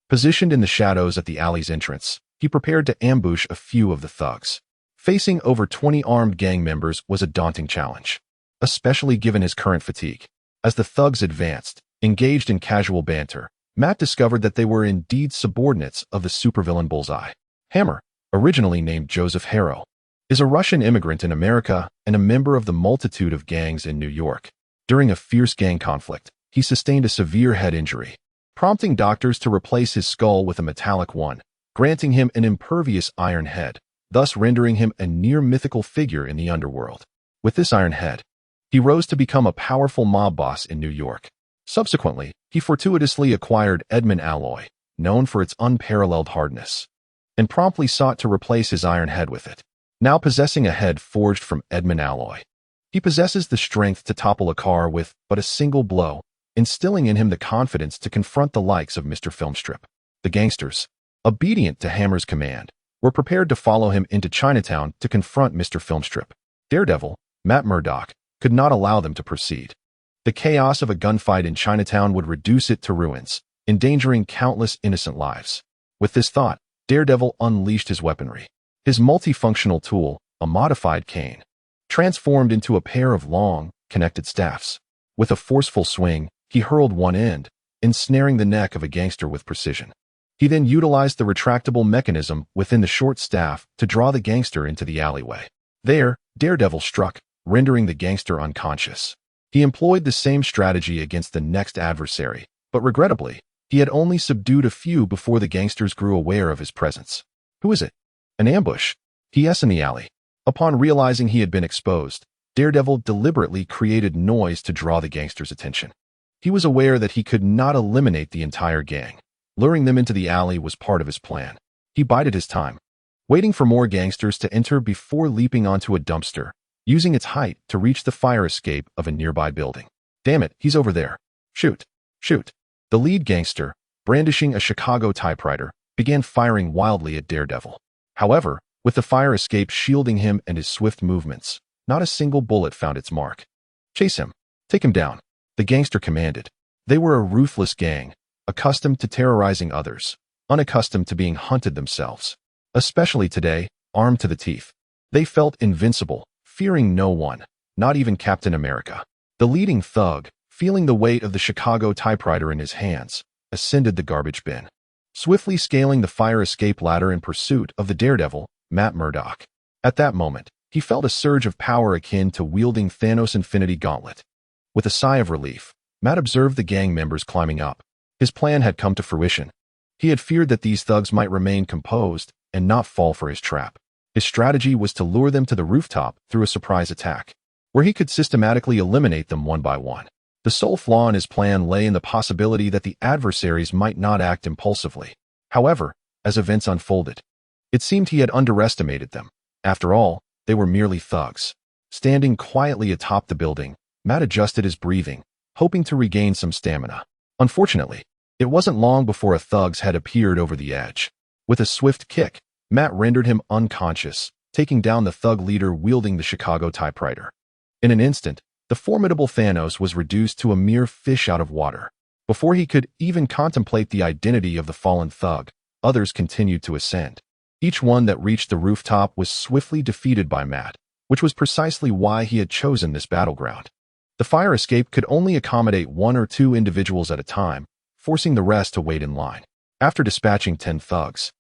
Positioned in the shadows at the alley's entrance, he prepared to ambush a few of the thugs. Facing over 20 armed gang members was a daunting challenge, especially given his current fatigue. As the thugs advanced, engaged in casual banter, Matt discovered that they were indeed subordinates of the supervillain Bullseye. Hammer, originally named Joseph Harrow, is a Russian immigrant in America and a member of the multitude of gangs in New York. During a fierce gang conflict, he sustained a severe head injury, prompting doctors to replace his skull with a metallic one, granting him an impervious iron head, thus rendering him a near-mythical figure in the underworld. With this iron head, he rose to become a powerful mob boss in New York. Subsequently, he fortuitously acquired Edmund Alloy, known for its unparalleled hardness, and promptly sought to replace his iron head with it. Now possessing a head forged from Edmund Alloy, he possesses the strength to topple a car with but a single blow, instilling in him the confidence to confront the likes of Mr. Filmstrip. The gangsters, obedient to Hammer's command, were prepared to follow him into Chinatown to confront Mr. Filmstrip. Daredevil, Matt Murdock, could not allow them to proceed. The chaos of a gunfight in Chinatown would reduce it to ruins, endangering countless innocent lives. With this thought, Daredevil unleashed his weaponry. His multifunctional tool, a modified cane, transformed into a pair of long, connected staffs. With a forceful swing, he hurled one end, ensnaring the neck of a gangster with precision. He then utilized the retractable mechanism within the short staff to draw the gangster into the alleyway. There, Daredevil struck, rendering the gangster unconscious. He employed the same strategy against the next adversary, but regrettably, he had only subdued a few before the gangsters grew aware of his presence. Who is it? An ambush. P.S. in the alley. Upon realizing he had been exposed, Daredevil deliberately created noise to draw the gangsters' attention. He was aware that he could not eliminate the entire gang. Luring them into the alley was part of his plan. He bided his time, waiting for more gangsters to enter before leaping onto a dumpster, using its height to reach the fire escape of a nearby building. Damn it, he's over there. Shoot. Shoot. The lead gangster, brandishing a Chicago typewriter, began firing wildly at Daredevil. However, with the fire escape shielding him and his swift movements, not a single bullet found its mark. Chase him. Take him down, the gangster commanded. They were a ruthless gang, accustomed to terrorizing others, unaccustomed to being hunted themselves. Especially today, armed to the teeth. They felt invincible, fearing no one, not even Captain America. The leading thug, feeling the weight of the Chicago typewriter in his hands, ascended the garbage bin, swiftly scaling the fire escape ladder in pursuit of the Daredevil, Matt Murdock. At that moment, he felt a surge of power akin to wielding Thanos' Infinity Gauntlet. With a sigh of relief, Matt observed the gang members climbing up. His plan had come to fruition. He had feared that these thugs might remain composed and not fall for his trap. His strategy was to lure them to the rooftop through a surprise attack. where he could systematically eliminate them one by one. The sole flaw in his plan lay in the possibility that the adversaries might not act impulsively. However, as events unfolded, it seemed he had underestimated them. After all, they were merely thugs. Standing quietly atop the building, Matt adjusted his breathing, hoping to regain some stamina. Unfortunately, it wasn't long before a thug's head appeared over the edge. With a swift kick, Matt rendered him unconscious, taking down the thug leader wielding the Chicago typewriter. In an instant, the formidable Thanos was reduced to a mere fish out of water. Before he could even contemplate the identity of the fallen thug, others continued to ascend. Each one that reached the rooftop was swiftly defeated by Matt, which was precisely why he had chosen this battleground. The fire escape could only accommodate 1 or 2 individuals at a time, forcing the rest to wait in line. After dispatching 10 thugs,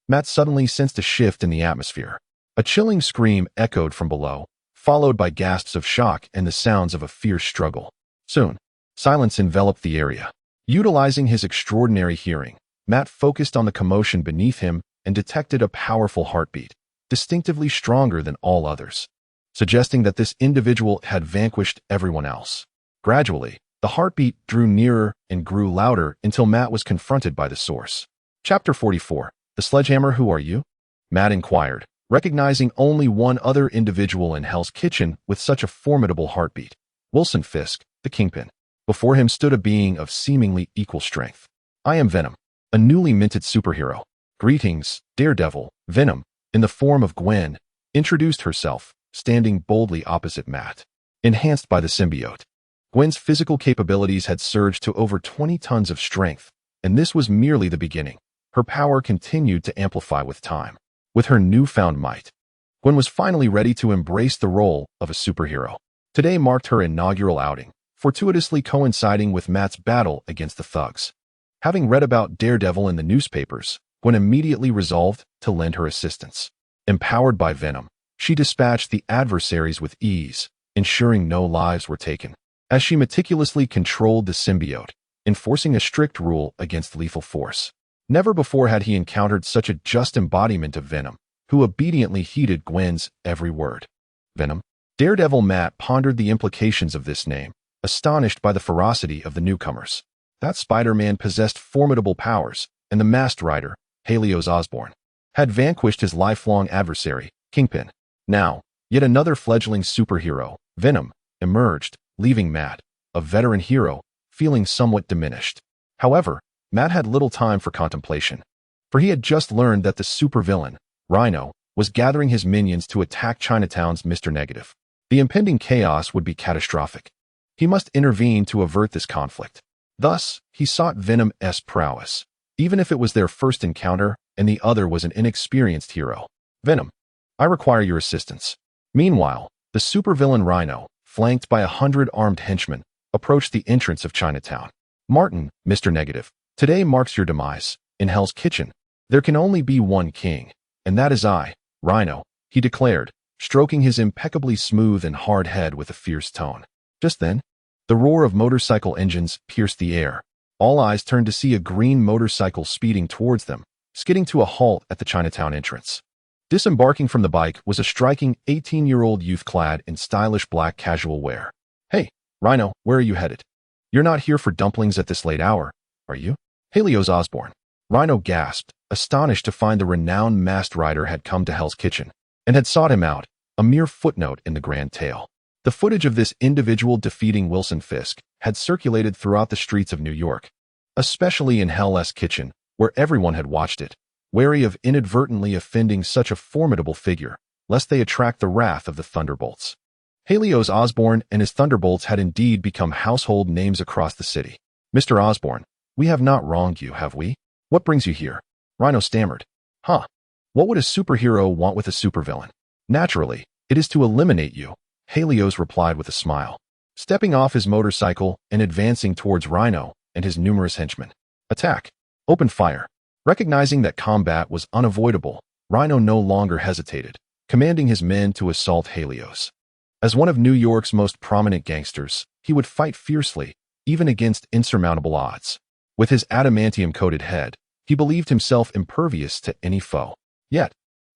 Matt suddenly sensed a shift in the atmosphere. A chilling scream echoed from below, followed by gasps of shock and the sounds of a fierce struggle. Soon, silence enveloped the area. Utilizing his extraordinary hearing, Matt focused on the commotion beneath him and detected a powerful heartbeat, distinctively stronger than all others, suggesting that this individual had vanquished everyone else. Gradually, the heartbeat drew nearer and grew louder until Matt was confronted by the source. Chapter 44. The Sledgehammer. Who are you? Matt inquired, recognizing only one other individual in Hell's Kitchen with such a formidable heartbeat. Wilson Fisk, the Kingpin. Before him stood a being of seemingly equal strength. I am Venom, a newly minted superhero. Greetings, Daredevil. Venom, in the form of Gwen, introduced herself, standing boldly opposite Matt. Enhanced by the symbiote, Gwen's physical capabilities had surged to over 20 tons of strength, and this was merely the beginning. Her power continued to amplify with time. With her newfound might, Gwen was finally ready to embrace the role of a superhero. Today marked her inaugural outing, fortuitously coinciding with Matt's battle against the thugs. Having read about Daredevil in the newspapers, Gwen immediately resolved to lend her assistance. Empowered by Venom, she dispatched the adversaries with ease, ensuring no lives were taken. As she meticulously controlled the symbiote, enforcing a strict rule against lethal force. Never before had he encountered such a just embodiment of Venom, who obediently heeded Gwen's every word. Venom? Daredevil. Matt pondered the implications of this name, astonished by the ferocity of the newcomers. That Spider-Man possessed formidable powers, and the masked rider, Helios Osborn, had vanquished his lifelong adversary, Kingpin. Now, yet another fledgling superhero, Venom, emerged, leaving Matt, a veteran hero, feeling somewhat diminished. However, Matt had little time for contemplation, for he had just learned that the supervillain, Rhino, was gathering his minions to attack Chinatown's Mr. Negative. The impending chaos would be catastrophic. He must intervene to avert this conflict. Thus, he sought Venom's prowess, even if it was their first encounter and the other was an inexperienced hero. Venom, I require your assistance. Meanwhile, the supervillain Rhino, flanked by 100 armed henchmen, approached the entrance of Chinatown. Martin, Mr. Negative, today marks your demise. In Hell's Kitchen, there can only be one king, and that is I, Rhino, he declared, stroking his impeccably smooth and hard head with a fierce tone. Just then, the roar of motorcycle engines pierced the air. All eyes turned to see a green motorcycle speeding towards them, skidding to a halt at the Chinatown entrance. Disembarking from the bike was a striking 18-year-old youth clad in stylish black casual wear. Hey, Rhino, where are you headed? You're not here for dumplings at this late hour, are you? Helios Osborn. Rhino gasped, astonished to find the renowned masked rider had come to Hell's Kitchen and had sought him out, a mere footnote in the grand tale. The footage of this individual defeating Wilson Fisk had circulated throughout the streets of New York, especially in Hell's Kitchen, where everyone had watched it, wary of inadvertently offending such a formidable figure, lest they attract the wrath of the Thunderbolts. Helios Osborn and his Thunderbolts had indeed become household names across the city. Mr. Osborn, we have not wronged you, have we? What brings you here? Rhino stammered. Huh. What would a superhero want with a supervillain? Naturally, it is to eliminate you, Helios replied with a smile, stepping off his motorcycle and advancing towards Rhino and his numerous henchmen. Attack. Open fire. Recognizing that combat was unavoidable, Rhino no longer hesitated, commanding his men to assault Helios. As one of New York's most prominent gangsters, he would fight fiercely, even against insurmountable odds. With his adamantium-coated head, he believed himself impervious to any foe. Yet,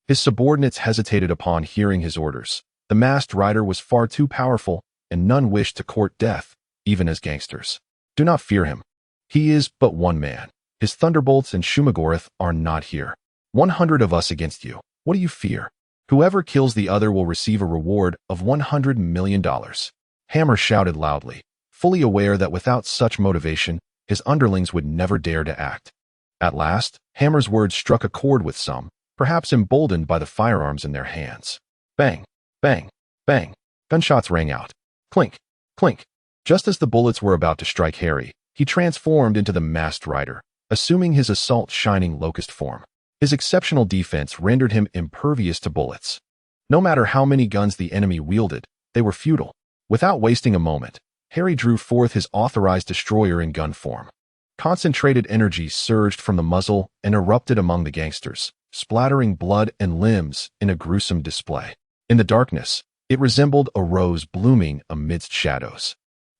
his subordinates hesitated upon hearing his orders, The masked rider was far too powerful, and none wished to court death, even as gangsters. Do not fear him. He is but one man. His thunderbolts and Shumagorath are not here. 100 of us against you. What do you fear? Whoever kills the other will receive a reward of $100 million. Hammer shouted loudly, fully aware that without such motivation, his underlings would never dare to act. At last, Hammer's words struck a chord with some, perhaps emboldened by the firearms in their hands. Bang, bang, bang. Gunshots rang out. Clink, clink. Just as the bullets were about to strike Harry, he transformed into the masked rider, assuming his assault-shining locust form. His exceptional defense rendered him impervious to bullets. No matter how many guns the enemy wielded, they were futile. Without wasting a moment, Harry drew forth his authorized destroyer in gun form. Concentrated energy surged from the muzzle and erupted among the gangsters, splattering blood and limbs in a gruesome display. In the darkness, it resembled a rose blooming amidst shadows.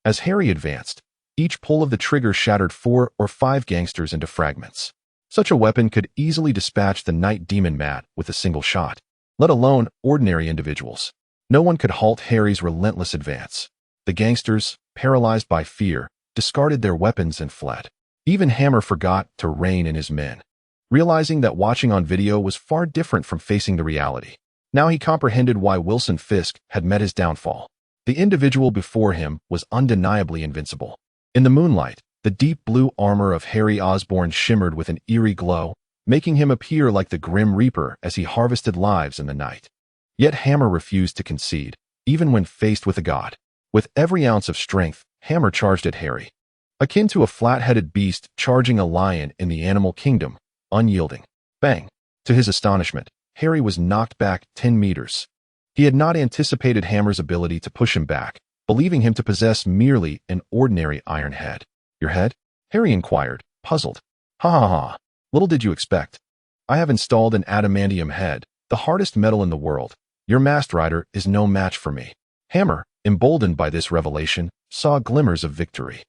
As Harry advanced, each pull of the trigger shattered 4 or 5 gangsters into fragments. Such a weapon could easily dispatch the night demon mat with a single shot, let alone ordinary individuals. No one could halt Harry's relentless advance. The gangsters, paralyzed by fear, discarded their weapons and fled. Even Hammer forgot to rein in his men, realizing that watching on video was far different from facing the reality. Now he comprehended why Wilson Fisk had met his downfall. The individual before him was undeniably invincible. In the moonlight, the deep blue armor of Harry Osborn shimmered with an eerie glow, making him appear like the Grim Reaper as he harvested lives in the night. Yet Hammer refused to concede, even when faced with a god. With every ounce of strength, Hammer charged at Harry. Akin to a flat-headed beast charging a lion in the animal kingdom, unyielding. Bang! To his astonishment, Harry was knocked back 10 meters. He had not anticipated Hammer's ability to push him back, believing him to possess merely an ordinary iron head. Your head? Harry inquired, puzzled. Ha ha ha. Little did you expect. I have installed an adamantium head, the hardest metal in the world. Your masked rider is no match for me. Hammer, emboldened by this revelation, saw glimmers of victory.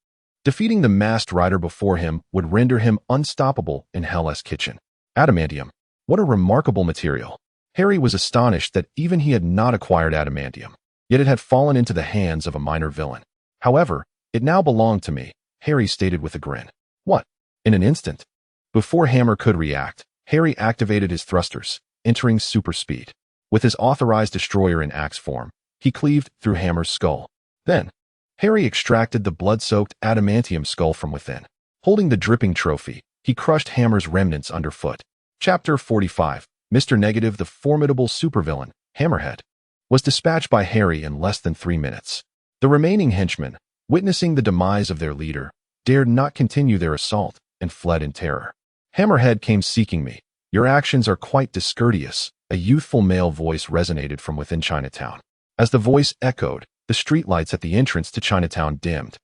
Defeating the masked rider before him would render him unstoppable in Hell's Kitchen. Adamantium. What a remarkable material. Harry was astonished that even he had not acquired adamantium, yet it had fallen into the hands of a minor villain. However, it now belonged to me, Harry stated with a grin. What? In an instant? Before Hammer could react, Harry activated his thrusters, entering super speed. With his authorized destroyer in axe form, he cleaved through Hammer's skull. Then, Harry extracted the blood-soaked adamantium skull from within. Holding the dripping trophy, he crushed Hammer's remnants underfoot. Chapter 45, Mr. Negative, the formidable supervillain, Hammerhead, was dispatched by Harry in less than 3 minutes. The remaining henchmen, witnessing the demise of their leader, dared not continue their assault and fled in terror. Hammerhead came seeking me. Your actions are quite discourteous, a youthful male voice resonated from within Chinatown. As the voice echoed, the streetlights at the entrance to Chinatown dimmed,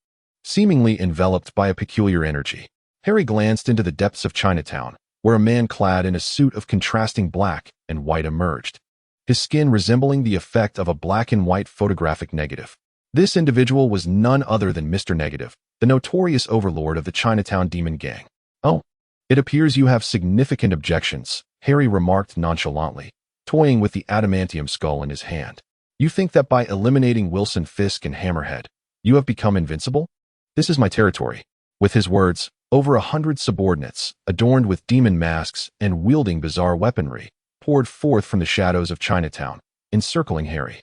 seemingly enveloped by a peculiar energy. Harry glanced into the depths of Chinatown, where a man clad in a suit of contrasting black and white emerged, his skin resembling the effect of a black and white photographic negative. This individual was none other than Mr. Negative, the notorious overlord of the Chinatown Demon Gang. Oh, it appears you have significant objections, Harry remarked nonchalantly, toying with the adamantium skull in his hand. You think that by eliminating Wilson Fisk and Hammerhead, you have become invincible? This is my territory. With his words, over 100 subordinates, adorned with demon masks and wielding bizarre weaponry, poured forth from the shadows of Chinatown, encircling Harry.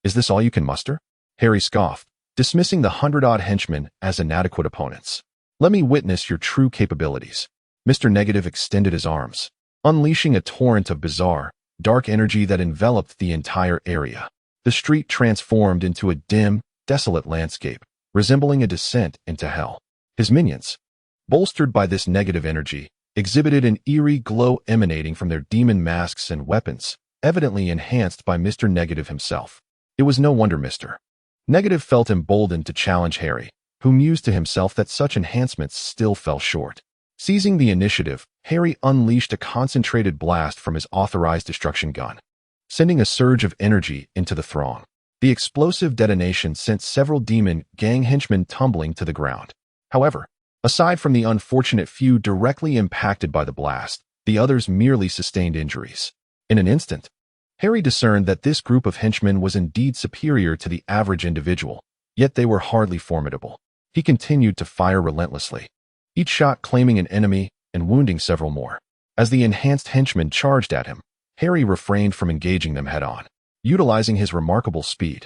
Is this all you can muster? Harry scoffed, dismissing the 100-odd henchmen as inadequate opponents. Let me witness your true capabilities. Mr. Negative extended his arms, unleashing a torrent of bizarre, dark energy that enveloped the entire area. The street transformed into a dim, desolate landscape, resembling a descent into hell. His minions, bolstered by this negative energy, exhibited an eerie glow emanating from their demon masks and weapons, evidently enhanced by Mr. Negative himself. It was no wonder Mr. Negative felt emboldened to challenge Harry, who mused to himself that such enhancements still fell short. Seizing the initiative, Harry unleashed a concentrated blast from his authorized destruction gun, sending a surge of energy into the throng. The explosive detonation sent several demon gang henchmen tumbling to the ground. However, aside from the unfortunate few directly impacted by the blast, the others merely sustained injuries. In an instant, Harry discerned that this group of henchmen was indeed superior to the average individual, yet they were hardly formidable. He continued to fire relentlessly, each shot claiming an enemy and wounding several more. As the enhanced henchmen charged at him, Harry refrained from engaging them head-on. Utilizing his remarkable speed,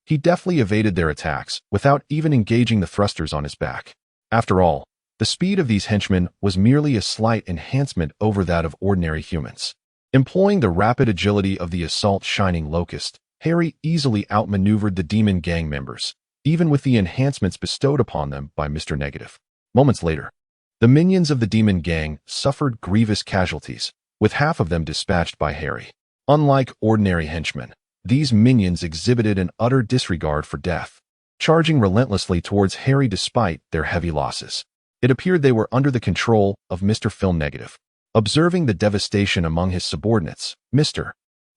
he deftly evaded their attacks without even engaging the thrusters on his back. After all, the speed of these henchmen was merely a slight enhancement over that of ordinary humans. Employing the rapid agility of the assault Shining Locust, Harry easily outmaneuvered the demon gang members, even with the enhancements bestowed upon them by Mr. Negative. Moments later, the minions of the demon gang suffered grievous casualties, with half of them dispatched by Harry. Unlike ordinary henchmen, these minions exhibited an utter disregard for death, charging relentlessly towards Harry despite their heavy losses. It appeared they were under the control of Mr. Film Negative. Observing the devastation among his subordinates, Mr.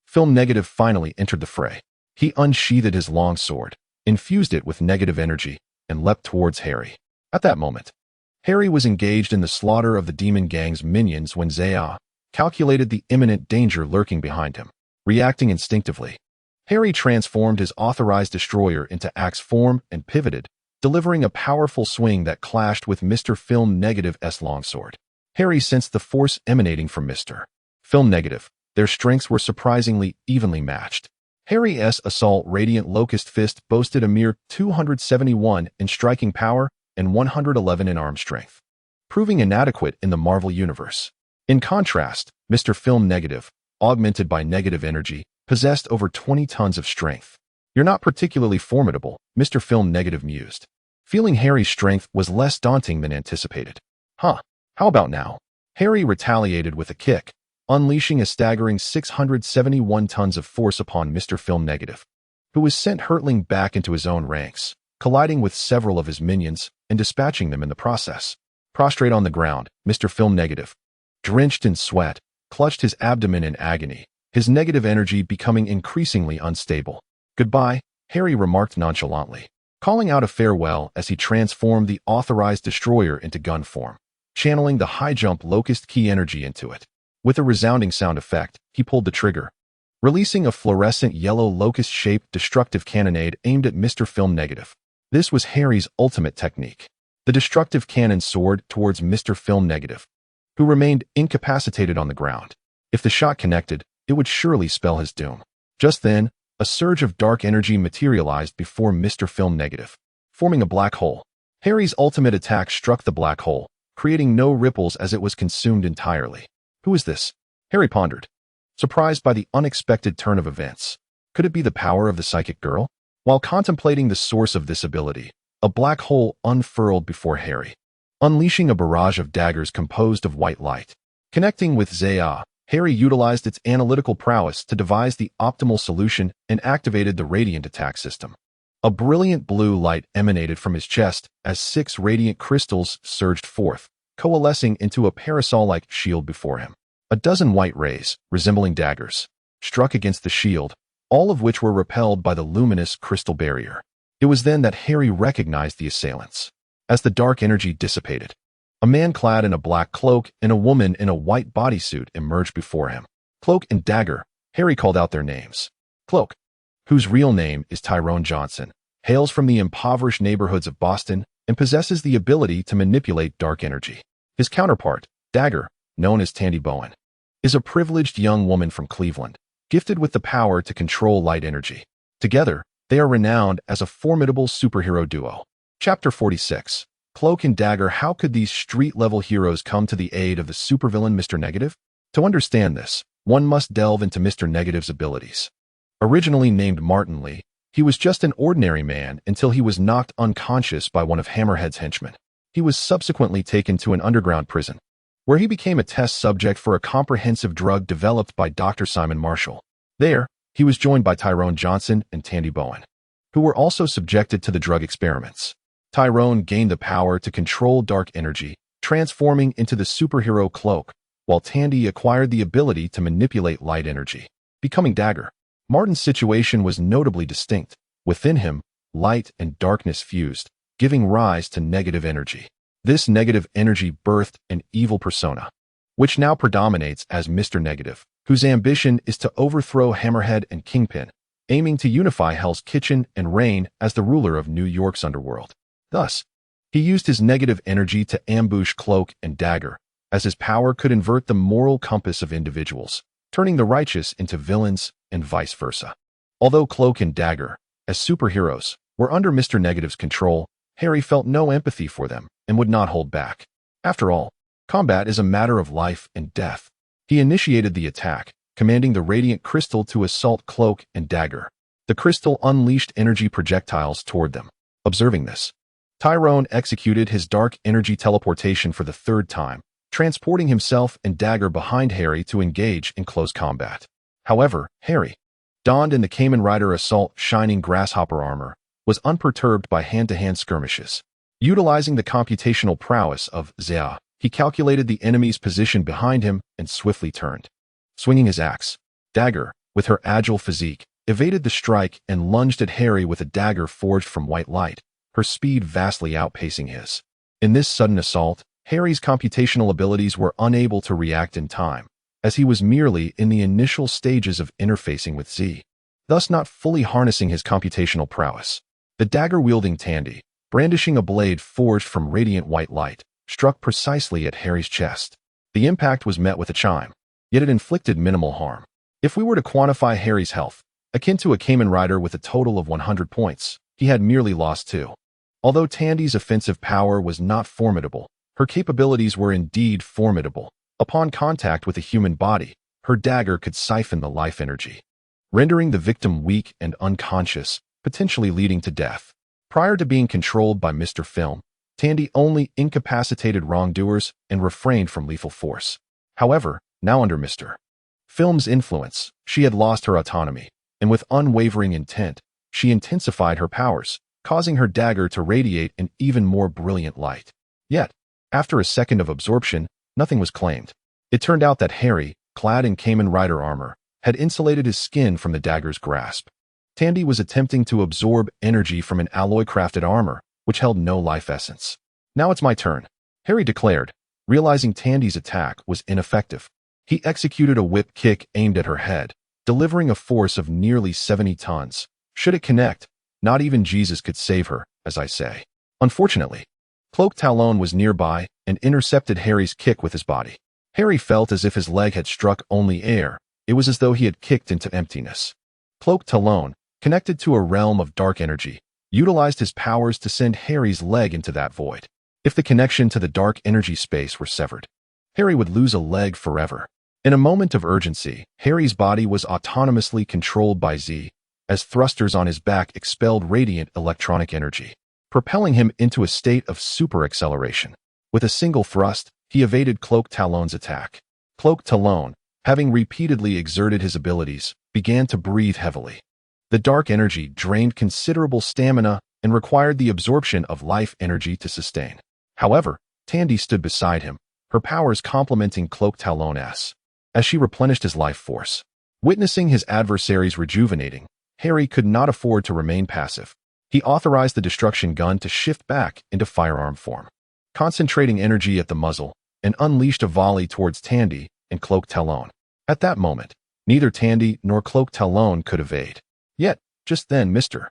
Film Negative finally entered the fray. He unsheathed his long sword, infused it with negative energy, and leapt towards Harry. At that moment, Harry was engaged in the slaughter of the demon gang's minions when Zaya calculated the imminent danger lurking behind him. Reacting instinctively, Harry transformed his authorized destroyer into axe form and pivoted, delivering a powerful swing that clashed with Mr. Film Negative's longsword. Harry sensed the force emanating from Mr. Film Negative. Their strengths were surprisingly evenly matched. Harry's assault Radiant Locust Fist boasted a mere 271 in striking power and 111 in arm strength, proving inadequate in the Marvel Universe. In contrast, Mr. Film Negative, augmented by negative energy, possessed over 20 tons of strength. "You're not particularly formidable," Mr. Film Negative mused. Feeling Harry's strength was less daunting than anticipated. "Huh. How about now?" Harry retaliated with a kick, unleashing a staggering 671 tons of force upon Mr. Film Negative, who was sent hurtling back into his own ranks, colliding with several of his minions and dispatching them in the process. Prostrate on the ground, Mr. Film Negative, drenched in sweat, clutched his abdomen in agony, his negative energy becoming increasingly unstable. "Goodbye," Harry remarked nonchalantly, calling out a farewell as he transformed the authorized destroyer into gun form, channeling the high-jump locust key energy into it. With a resounding sound effect, he pulled the trigger, releasing a fluorescent yellow locust-shaped destructive cannonade aimed at Mr. Film Negative. This was Harry's ultimate technique. The destructive cannon soared towards Mr. Film Negative, who remained incapacitated on the ground. If the shot connected, it would surely spell his doom. Just then, a surge of dark energy materialized before Mr. Film Negative, forming a black hole. Harry's ultimate attack struck the black hole, creating no ripples as it was consumed entirely. "Who is this?" Harry pondered, surprised by the unexpected turn of events. Could it be the power of the psychic girl? While contemplating the source of this ability, a black hole unfurled before Harry, unleashing a barrage of daggers composed of white light. Connecting with Zaya, Harry utilized its analytical prowess to devise the optimal solution and activated the radiant attack system. A brilliant blue light emanated from his chest as 6 radiant crystals surged forth, coalescing into a parasol-like shield before him. A dozen white rays, resembling daggers, struck against the shield, all of which were repelled by the luminous crystal barrier. It was then that Harry recognized the assailants. As the dark energy dissipated, a man clad in a black cloak and a woman in a white bodysuit emerged before him. Cloak and Dagger, Harry called out their names. Cloak, whose real name is Tyrone Johnson, hails from the impoverished neighborhoods of Boston and possesses the ability to manipulate dark energy. His counterpart, Dagger, known as Tandy Bowen, is a privileged young woman from Cleveland, gifted with the power to control light energy. Together, they are renowned as a formidable superhero duo. Chapter 46. Cloak and Dagger. How could these street-level heroes come to the aid of the supervillain Mr. Negative? To understand this, one must delve into Mr. Negative's abilities. Originally named Martin Lee, he was just an ordinary man until he was knocked unconscious by one of Hammerhead's henchmen. He was subsequently taken to an underground prison, where he became a test subject for a comprehensive drug developed by Dr. Simon Marshall. There, he was joined by Tyrone Johnson and Tandy Bowen, who were also subjected to the drug experiments. Tyrone gained the power to control dark energy, transforming into the superhero Cloak, while Tandy acquired the ability to manipulate light energy, becoming Dagger. Martin's situation was notably distinct. Within him, light and darkness fused, giving rise to negative energy. This negative energy birthed an evil persona, which now predominates as Mr. Negative, whose ambition is to overthrow Hammerhead and Kingpin, aiming to unify Hell's Kitchen and reign as the ruler of New York's underworld. Thus, he used his negative energy to ambush Cloak and Dagger, as his power could invert the moral compass of individuals, turning the righteous into villains and vice versa. Although Cloak and Dagger, as superheroes, were under Mr. Negative's control, Harry felt no empathy for them and would not hold back. After all, combat is a matter of life and death. He initiated the attack, commanding the Radiant Crystal to assault Cloak and Dagger. The crystal unleashed energy projectiles toward them. Observing this, Tyrone executed his dark energy teleportation for the third time, transporting himself and Dagger behind Harry to engage in close combat. However, Harry, donned in the Kamen Rider Assault shining grasshopper armor, was unperturbed by hand-to-hand skirmishes. Utilizing the computational prowess of Zia, he calculated the enemy's position behind him and swiftly turned. Swinging his axe, Dagger, with her agile physique, evaded the strike and lunged at Harry with a dagger forged from white light, her speed vastly outpacing his. In this sudden assault, Harry's computational abilities were unable to react in time, as he was merely in the initial stages of interfacing with Z, thus not fully harnessing his computational prowess. The dagger-wielding Tandy, brandishing a blade forged from radiant white light, struck precisely at Harry's chest. The impact was met with a chime, yet it inflicted minimal harm. If we were to quantify Harry's health, akin to a Kamen Rider with a total of 100 points, he had merely lost 2. Although Tandy's offensive power was not formidable, her capabilities were indeed formidable. Upon contact with a human body, her dagger could siphon the life energy, rendering the victim weak and unconscious, potentially leading to death. Prior to being controlled by Mr. Film, Tandy only incapacitated wrongdoers and refrained from lethal force. However, now under Mr. Film's influence, she had lost her autonomy, and with unwavering intent, she intensified her powers, causing her dagger to radiate an even more brilliant light. Yet, after a second of absorption, nothing was claimed. It turned out that Harry, clad in Kamen Rider armor, had insulated his skin from the dagger's grasp. Tandy was attempting to absorb energy from an alloy-crafted armor, which held no life essence. Now it's my turn, Harry declared, realizing Tandy's attack was ineffective. He executed a whip kick aimed at her head, delivering a force of nearly 70 tons. Should it connect, not even Jesus could save her, as I say. Unfortunately, Cloak Talon was nearby and intercepted Harry's kick with his body. Harry felt as if his leg had struck only air. It was as though he had kicked into emptiness. Cloak Talon, connected to a realm of dark energy, utilized his powers to send Harry's leg into that void. If the connection to the dark energy space were severed, Harry would lose a leg forever. In a moment of urgency, Harry's body was autonomously controlled by Z, as thrusters on his back expelled radiant electronic energy, propelling him into a state of super acceleration. With a single thrust, he evaded Cloak Talon's attack. Cloak Talon, having repeatedly exerted his abilities, began to breathe heavily. The dark energy drained considerable stamina and required the absorption of life energy to sustain. However, Tandy stood beside him, her powers complementing Cloak Talon's, as she replenished his life force. Witnessing his adversaries rejuvenating, Harry could not afford to remain passive. He authorized the destruction gun to shift back into firearm form, concentrating energy at the muzzle, and unleashed a volley towards Tandy and Cloak Talon. At that moment, neither Tandy nor Cloak Talon could evade. Yet, just then Mr.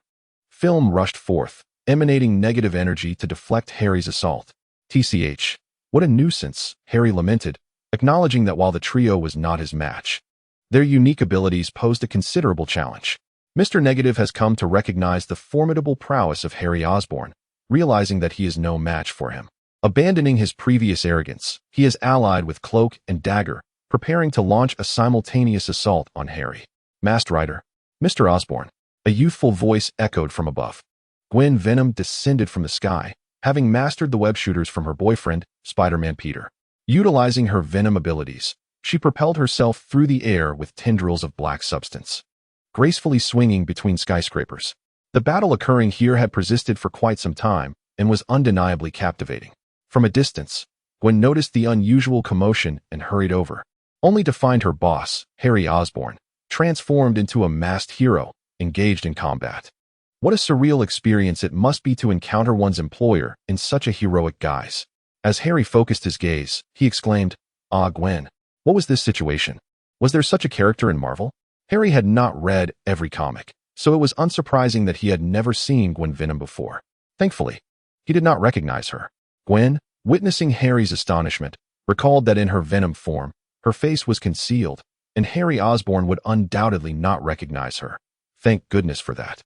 Film rushed forth, emanating negative energy to deflect Harry's assault. TCH. What a nuisance, Harry lamented, acknowledging that while the trio was not his match, their unique abilities posed a considerable challenge. Mr. Negative has come to recognize the formidable prowess of Harry Osborn, realizing that he is no match for him. Abandoning his previous arrogance, he is allied with Cloak and Dagger, preparing to launch a simultaneous assault on Harry. Masked Rider, Mr. Osborn, a youthful voice echoed from above. Gwen Venom descended from the sky, having mastered the web shooters from her boyfriend, Spider-Man Peter. Utilizing her venom abilities, she propelled herself through the air with tendrils of black substance, gracefully swinging between skyscrapers. The battle occurring here had persisted for quite some time and was undeniably captivating. From a distance, Gwen noticed the unusual commotion and hurried over, only to find her boss, Harry Osborn, transformed into a masked hero, engaged in combat. What a surreal experience it must be to encounter one's employer in such a heroic guise. As Harry focused his gaze, he exclaimed, Ah, Gwen. What was this situation? Was there such a character in Marvel? Harry had not read every comic, so it was unsurprising that he had never seen Gwen Venom before. Thankfully, he did not recognize her. Gwen, witnessing Harry's astonishment, recalled that in her Venom form, her face was concealed, and Harry Osborn would undoubtedly not recognize her. Thank goodness for that.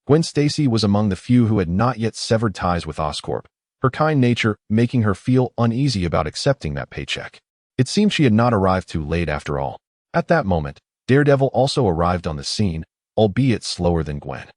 Gwen Stacy was among the few who had not yet severed ties with Oscorp, her kind nature making her feel uneasy about accepting that paycheck. It seemed she had not arrived too late after all. At that moment, Daredevil also arrived on the scene, albeit slower than Gwen.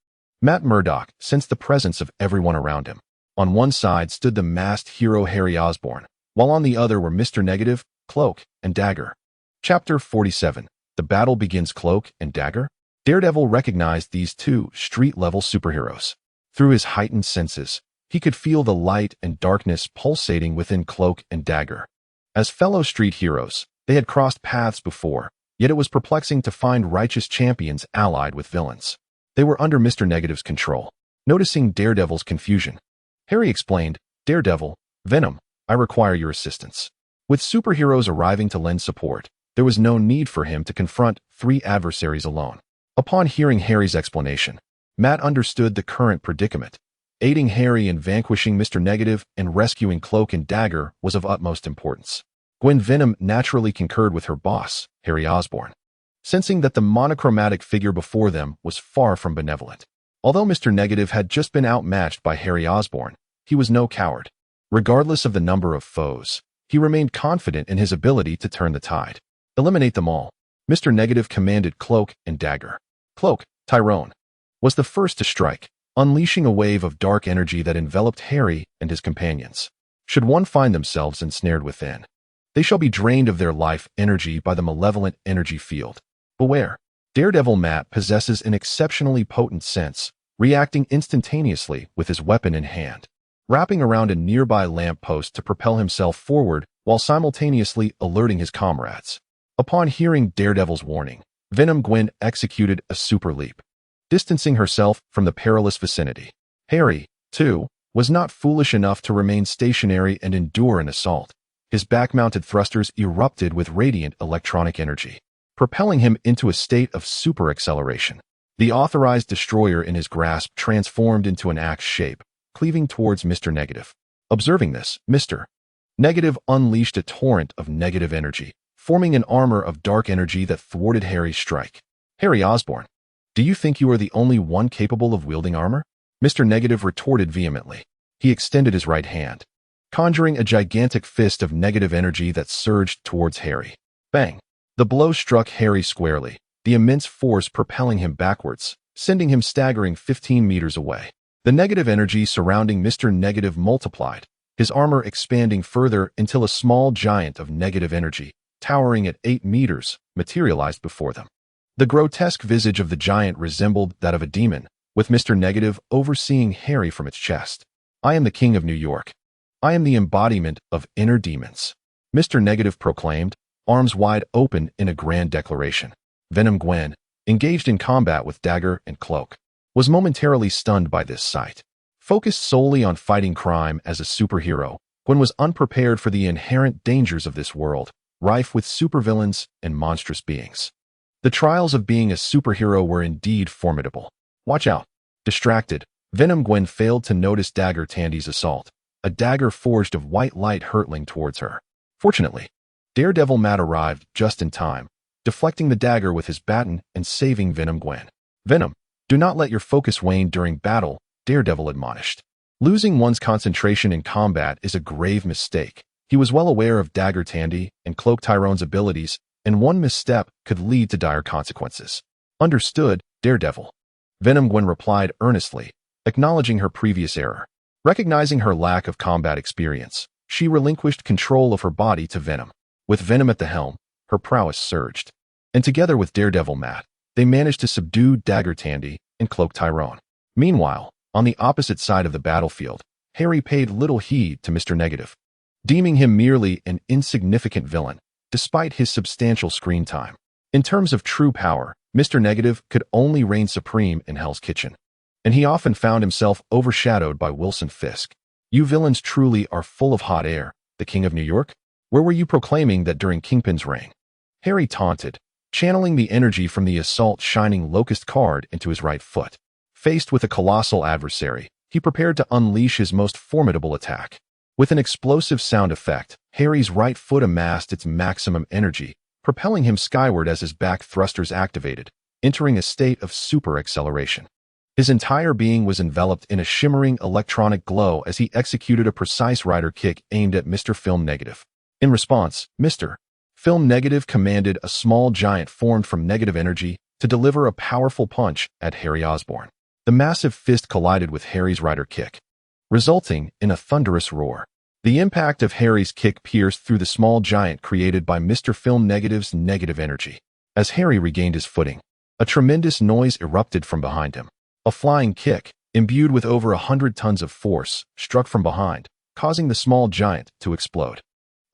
Matt Murdock sensed the presence of everyone around him. On one side stood the masked hero Harry Osborn, while on the other were Mr. Negative, Cloak, and Dagger. Chapter 47. The Battle Begins. Cloak and Dagger? Daredevil recognized these two street-level superheroes. Through his heightened senses, he could feel the light and darkness pulsating within Cloak and Dagger. As fellow street heroes, they had crossed paths before, yet it was perplexing to find righteous champions allied with villains. They were under Mr. Negative's control. Noticing Daredevil's confusion, Harry explained, "Daredevil, Venom, I require your assistance." With superheroes arriving to lend support, there was no need for him to confront three adversaries alone. Upon hearing Harry's explanation, Matt understood the current predicament. Aiding Harry in vanquishing Mr. Negative and rescuing Cloak and Dagger was of utmost importance. Gwen Venom naturally concurred with her boss, Harry Osborn, sensing that the monochromatic figure before them was far from benevolent. Although Mr. Negative had just been outmatched by Harry Osborn, he was no coward. Regardless of the number of foes, he remained confident in his ability to turn the tide. Eliminate them all. Mr. Negative commanded Cloak and Dagger. Cloak, Tyrone, was the first to strike, unleashing a wave of dark energy that enveloped Harry and his companions. Should one find themselves ensnared within, they shall be drained of their life energy by the malevolent energy field. Beware. Daredevil Matt possesses an exceptionally potent sense, reacting instantaneously with his weapon in hand, wrapping around a nearby lamppost to propel himself forward while simultaneously alerting his comrades. Upon hearing Daredevil's warning, Venom Gwen executed a super leap, distancing herself from the perilous vicinity. Harry, too, was not foolish enough to remain stationary and endure an assault. His back-mounted thrusters erupted with radiant electronic energy, propelling him into a state of super acceleration. The authorized destroyer in his grasp transformed into an axe shape, cleaving towards Mr. Negative. Observing this, Mr. Negative unleashed a torrent of negative energy, forming an armor of dark energy that thwarted Harry's strike. Harry Osborn, do you think you are the only one capable of wielding armor? Mr. Negative retorted vehemently. He extended his right hand, conjuring a gigantic fist of negative energy that surged towards Harry. Bang! The blow struck Harry squarely, the immense force propelling him backwards, sending him staggering 15 meters away. The negative energy surrounding Mr. Negative multiplied, his armor expanding further until a small giant of negative energy, towering at 8 meters, materialized before them. The grotesque visage of the giant resembled that of a demon, with Mr. Negative overseeing Harry from its chest. I am the King of New York. I am the embodiment of inner demons, Mr. Negative proclaimed, arms wide open in a grand declaration. Venom Gwen, engaged in combat with Dagger and Cloak, was momentarily stunned by this sight. Focused solely on fighting crime as a superhero, Gwen was unprepared for the inherent dangers of this world, rife with supervillains and monstrous beings. The trials of being a superhero were indeed formidable. Watch out. Distracted, Venom Gwen failed to notice Dagger Tandy's assault, a dagger forged of white light hurtling towards her. Fortunately, Daredevil Matt arrived just in time, deflecting the dagger with his baton and saving Venom Gwen. Venom, do not let your focus wane during battle, Daredevil admonished. Losing one's concentration in combat is a grave mistake. He was well aware of Dagger Tandy and Cloak Tyrone's abilities, and one misstep could lead to dire consequences. Understood, Daredevil. Venom Gwen replied earnestly, acknowledging her previous error. Recognizing her lack of combat experience, she relinquished control of her body to Venom. With Venom at the helm, her prowess surged. And together with Daredevil Matt, they managed to subdue Dagger Tandy and Cloak Tyrone. Meanwhile, on the opposite side of the battlefield, Harry paid little heed to Mr. Negative, deeming him merely an insignificant villain, despite his substantial screen time. In terms of true power, Mr. Negative could only reign supreme in Hell's Kitchen, and he often found himself overshadowed by Wilson Fisk. You villains truly are full of hot air, the King of New York? Where were you proclaiming that during Kingpin's reign? Harry taunted, channeling the energy from the Assault Shining Locust card into his right foot. Faced with a colossal adversary, he prepared to unleash his most formidable attack. With an explosive sound effect, Harry's right foot amassed its maximum energy, propelling him skyward as his back thrusters activated, entering a state of super acceleration. His entire being was enveloped in a shimmering electronic glow as he executed a precise rider kick aimed at Mr. Film Negative. In response, Mr. Film Negative commanded a small giant formed from negative energy to deliver a powerful punch at Harry Osborn. The massive fist collided with Harry's rider kick, resulting in a thunderous roar. The impact of Harry's kick pierced through the small giant created by Mr. Film Negative's negative energy. As Harry regained his footing, a tremendous noise erupted from behind him. A flying kick, imbued with over 100 tons of force, struck from behind, causing the small giant to explode.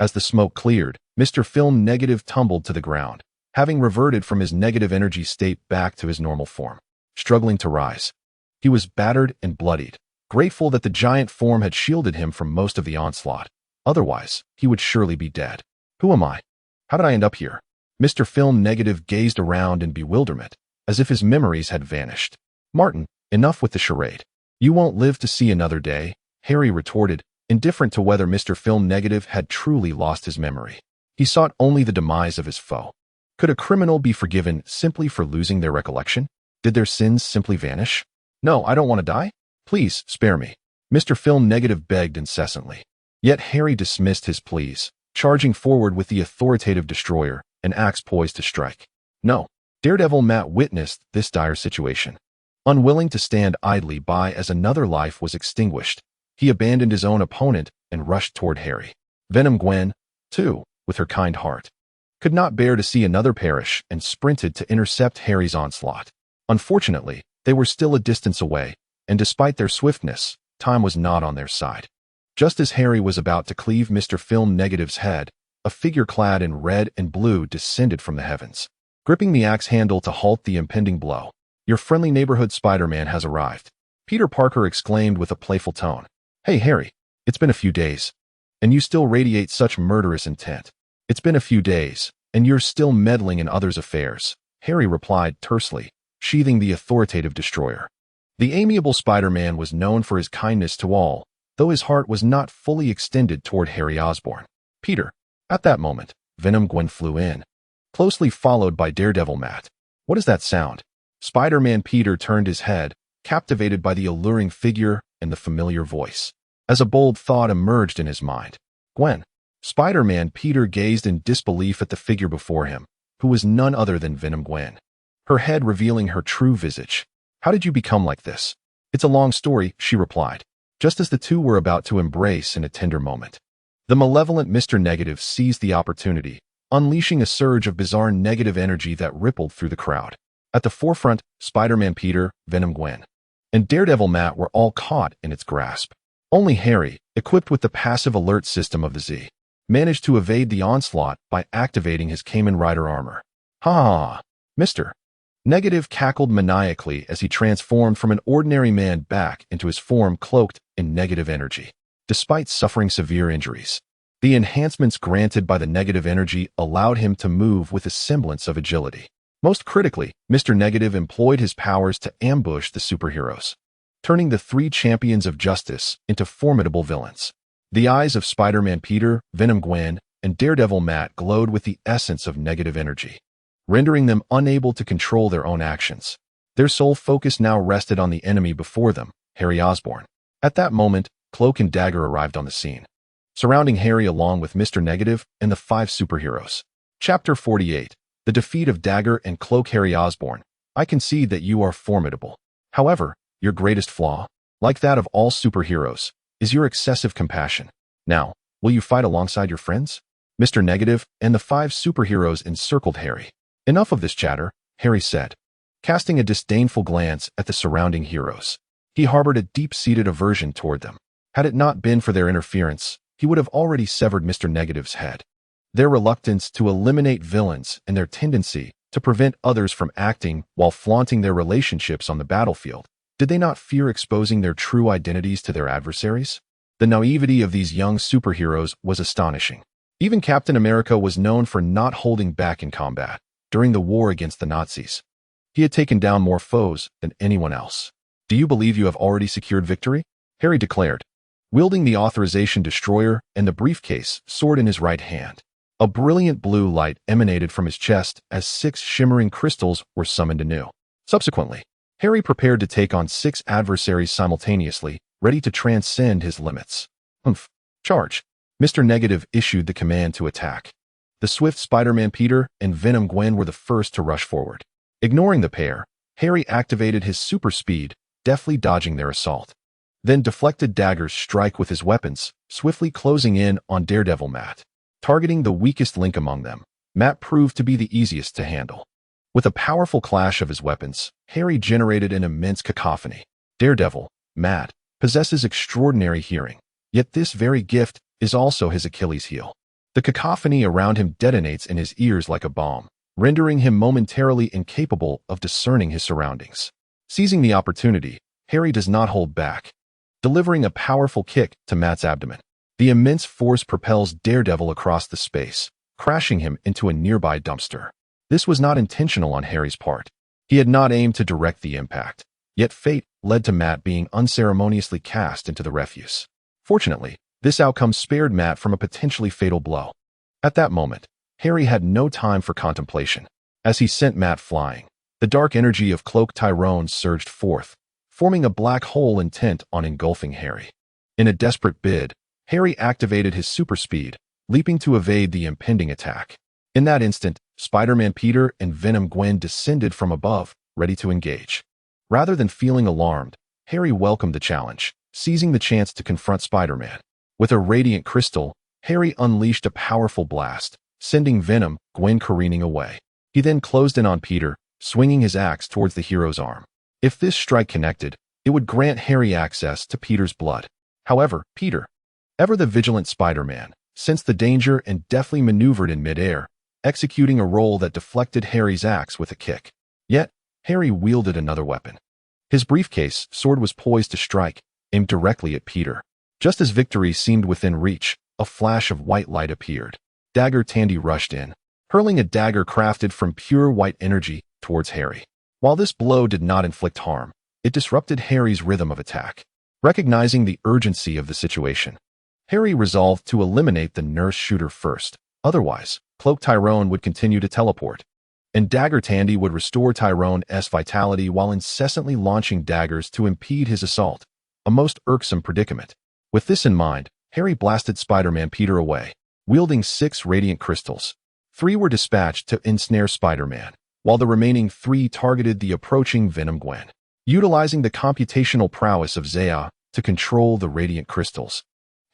As the smoke cleared, Mr. Film Negative tumbled to the ground, having reverted from his negative energy state back to his normal form. Struggling to rise, he was battered and bloodied, grateful that the giant form had shielded him from most of the onslaught. Otherwise, he would surely be dead. Who am I? How did I end up here? Mr. Film Negative gazed around in bewilderment, as if his memories had vanished. Martin, enough with the charade. You won't live to see another day, Harry retorted, indifferent to whether Mr. Film Negative had truly lost his memory. He sought only the demise of his foe. Could a criminal be forgiven simply for losing their recollection? Did their sins simply vanish? No, I don't want to die. Please, spare me. Mr. Film Negative begged incessantly. Yet Harry dismissed his pleas, charging forward with the authoritative destroyer, an axe poised to strike. No. Daredevil Matt witnessed this dire situation. Unwilling to stand idly by as another life was extinguished, he abandoned his own opponent and rushed toward Harry. Venom Gwen, too, with her kind heart, could not bear to see another perish and sprinted to intercept Harry's onslaught. Unfortunately, they were still a distance away, and despite their swiftness, time was not on their side. Just as Harry was about to cleave Mr. Film Negative's head, a figure clad in red and blue descended from the heavens, gripping the axe handle to halt the impending blow. Your friendly neighborhood Spider-Man has arrived, Peter Parker exclaimed with a playful tone. Hey Harry, it's been a few days, and you still radiate such murderous intent. It's been a few days, and you're still meddling in others' affairs, Harry replied tersely, sheathing the authoritative destroyer. The amiable Spider-Man was known for his kindness to all, though his heart was not fully extended toward Harry Osborn. Peter. At that moment, Venom Gwen flew in, closely followed by Daredevil Matt. What is that sound? Spider-Man Peter turned his head, captivated by the alluring figure and the familiar voice. As a bold thought emerged in his mind. Gwen. Spider-Man Peter gazed in disbelief at the figure before him, who was none other than Venom Gwen, her head revealing her true visage. How did you become like this? It's a long story, she replied, just as the two were about to embrace in a tender moment. The malevolent Mr. Negative seized the opportunity, unleashing a surge of bizarre negative energy that rippled through the crowd. At the forefront, Spider-Man Peter, Venom Gwen, and Daredevil Matt were all caught in its grasp. Only Harry, equipped with the passive alert system of the Z, managed to evade the onslaught by activating his Kamen Rider armor. Ha ha! Mr. Negative cackled maniacally as he transformed from an ordinary man back into his form cloaked in negative energy. Despite suffering severe injuries, the enhancements granted by the negative energy allowed him to move with a semblance of agility. Most critically, Mr. Negative employed his powers to ambush the superheroes, turning the three champions of justice into formidable villains. The eyes of Spider-Man Peter, Venom Gwen, and Daredevil Matt glowed with the essence of negative energy, rendering them unable to control their own actions. Their sole focus now rested on the enemy before them, Harry Osborn. At that moment, Cloak and Dagger arrived on the scene, surrounding Harry along with Mr. Negative and the 5 superheroes. Chapter 48. The Defeat of Dagger and Cloak. Harry Osborn. I concede that you are formidable. However, your greatest flaw, like that of all superheroes, is your excessive compassion. Now, will you fight alongside your friends? Mr. Negative and the 5 superheroes encircled Harry. Enough of this chatter, Harry said, casting a disdainful glance at the surrounding heroes. He harbored a deep-seated aversion toward them. Had it not been for their interference, he would have already severed Mr. Negative's head. Their reluctance to eliminate villains and their tendency to prevent others from acting while flaunting their relationships on the battlefield. Did they not fear exposing their true identities to their adversaries? The naivety of these young superheroes was astonishing. Even Captain America was known for not holding back in combat during the war against the Nazis. He had taken down more foes than anyone else. "Do you believe you have already secured victory?" Harry declared, wielding the authorization destroyer and the briefcase sword in his right hand. A brilliant blue light emanated from his chest as 6 shimmering crystals were summoned anew. Subsequently, Harry prepared to take on 6 adversaries simultaneously, ready to transcend his limits. Charge. Mr. Negative issued the command to attack. The swift Spider-Man Peter and Venom Gwen were the first to rush forward. Ignoring the pair, Harry activated his super speed, deftly dodging their assault. Then deflected daggers strike with his weapons, swiftly closing in on Daredevil Matt. Targeting the weakest link among them, Matt proved to be the easiest to handle. With a powerful clash of his weapons, Harry generated an immense cacophony. Daredevil, Matt, possesses extraordinary hearing, yet this very gift is also his Achilles heel. The cacophony around him detonates in his ears like a bomb, rendering him momentarily incapable of discerning his surroundings. Seizing the opportunity, Harry does not hold back, delivering a powerful kick to Matt's abdomen. The immense force propels Daredevil across the space, crashing him into a nearby dumpster. This was not intentional on Harry's part. He had not aimed to direct the impact, yet fate led to Matt being unceremoniously cast into the refuse. Fortunately, this outcome spared Matt from a potentially fatal blow. At that moment, Harry had no time for contemplation. As he sent Matt flying, the dark energy of Cloak Tyrone surged forth, forming a black hole intent on engulfing Harry. In a desperate bid, Harry activated his super speed, leaping to evade the impending attack. In that instant, Spider-Man Peter and Venom Gwen descended from above, ready to engage. Rather than feeling alarmed, Harry welcomed the challenge, seizing the chance to confront Spider-Man. With a radiant crystal, Harry unleashed a powerful blast, sending Venom Gwen careening away. He then closed in on Peter, swinging his axe towards the hero's arm. If this strike connected, it would grant Harry access to Peter's blood. However, Peter, ever the vigilant Spider-Man, sensed the danger and deftly maneuvered in midair, executing a roll that deflected Harry's axe with a kick. Yet, Harry wielded another weapon. His briefcase sword was poised to strike, aimed directly at Peter. Just as victory seemed within reach, a flash of white light appeared. Dagger Tandy rushed in, hurling a dagger crafted from pure white energy towards Harry. While this blow did not inflict harm, it disrupted Harry's rhythm of attack. Recognizing the urgency of the situation, Harry resolved to eliminate the nurse shooter first. Otherwise, Cloak Tyrone would continue to teleport, and Dagger Tandy would restore Tyrone's vitality while incessantly launching daggers to impede his assault. A most irksome predicament. With this in mind, Harry blasted Spider-Man Peter away, wielding 6 radiant crystals. 3 were dispatched to ensnare Spider-Man, while the remaining 3 targeted the approaching Venom Gwen. Utilizing the computational prowess of Zaya to control the radiant crystals,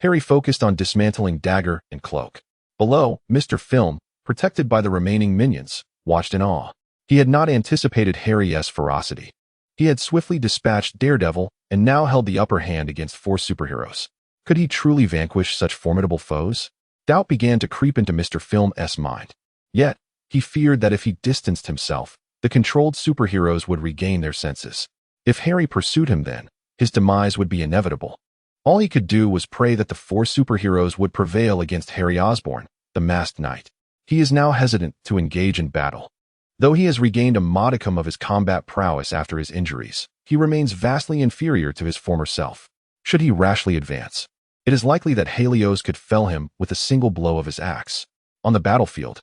Harry focused on dismantling Dagger and Cloak. Below, Mr. Film, protected by the remaining minions, watched in awe. He had not anticipated Harry's ferocity. He had swiftly dispatched Daredevil and now held the upper hand against 4 superheroes. Could he truly vanquish such formidable foes? Doubt began to creep into Mr. Film's mind. Yet, he feared that if he distanced himself, the controlled superheroes would regain their senses. If Harry pursued him then, his demise would be inevitable. All he could do was pray that the 4 superheroes would prevail against Harry Osborn, the Masked Knight. He is now hesitant to engage in battle. Though he has regained a modicum of his combat prowess after his injuries, he remains vastly inferior to his former self. Should he rashly advance, it is likely that Helios could fell him with a single blow of his axe. On the battlefield,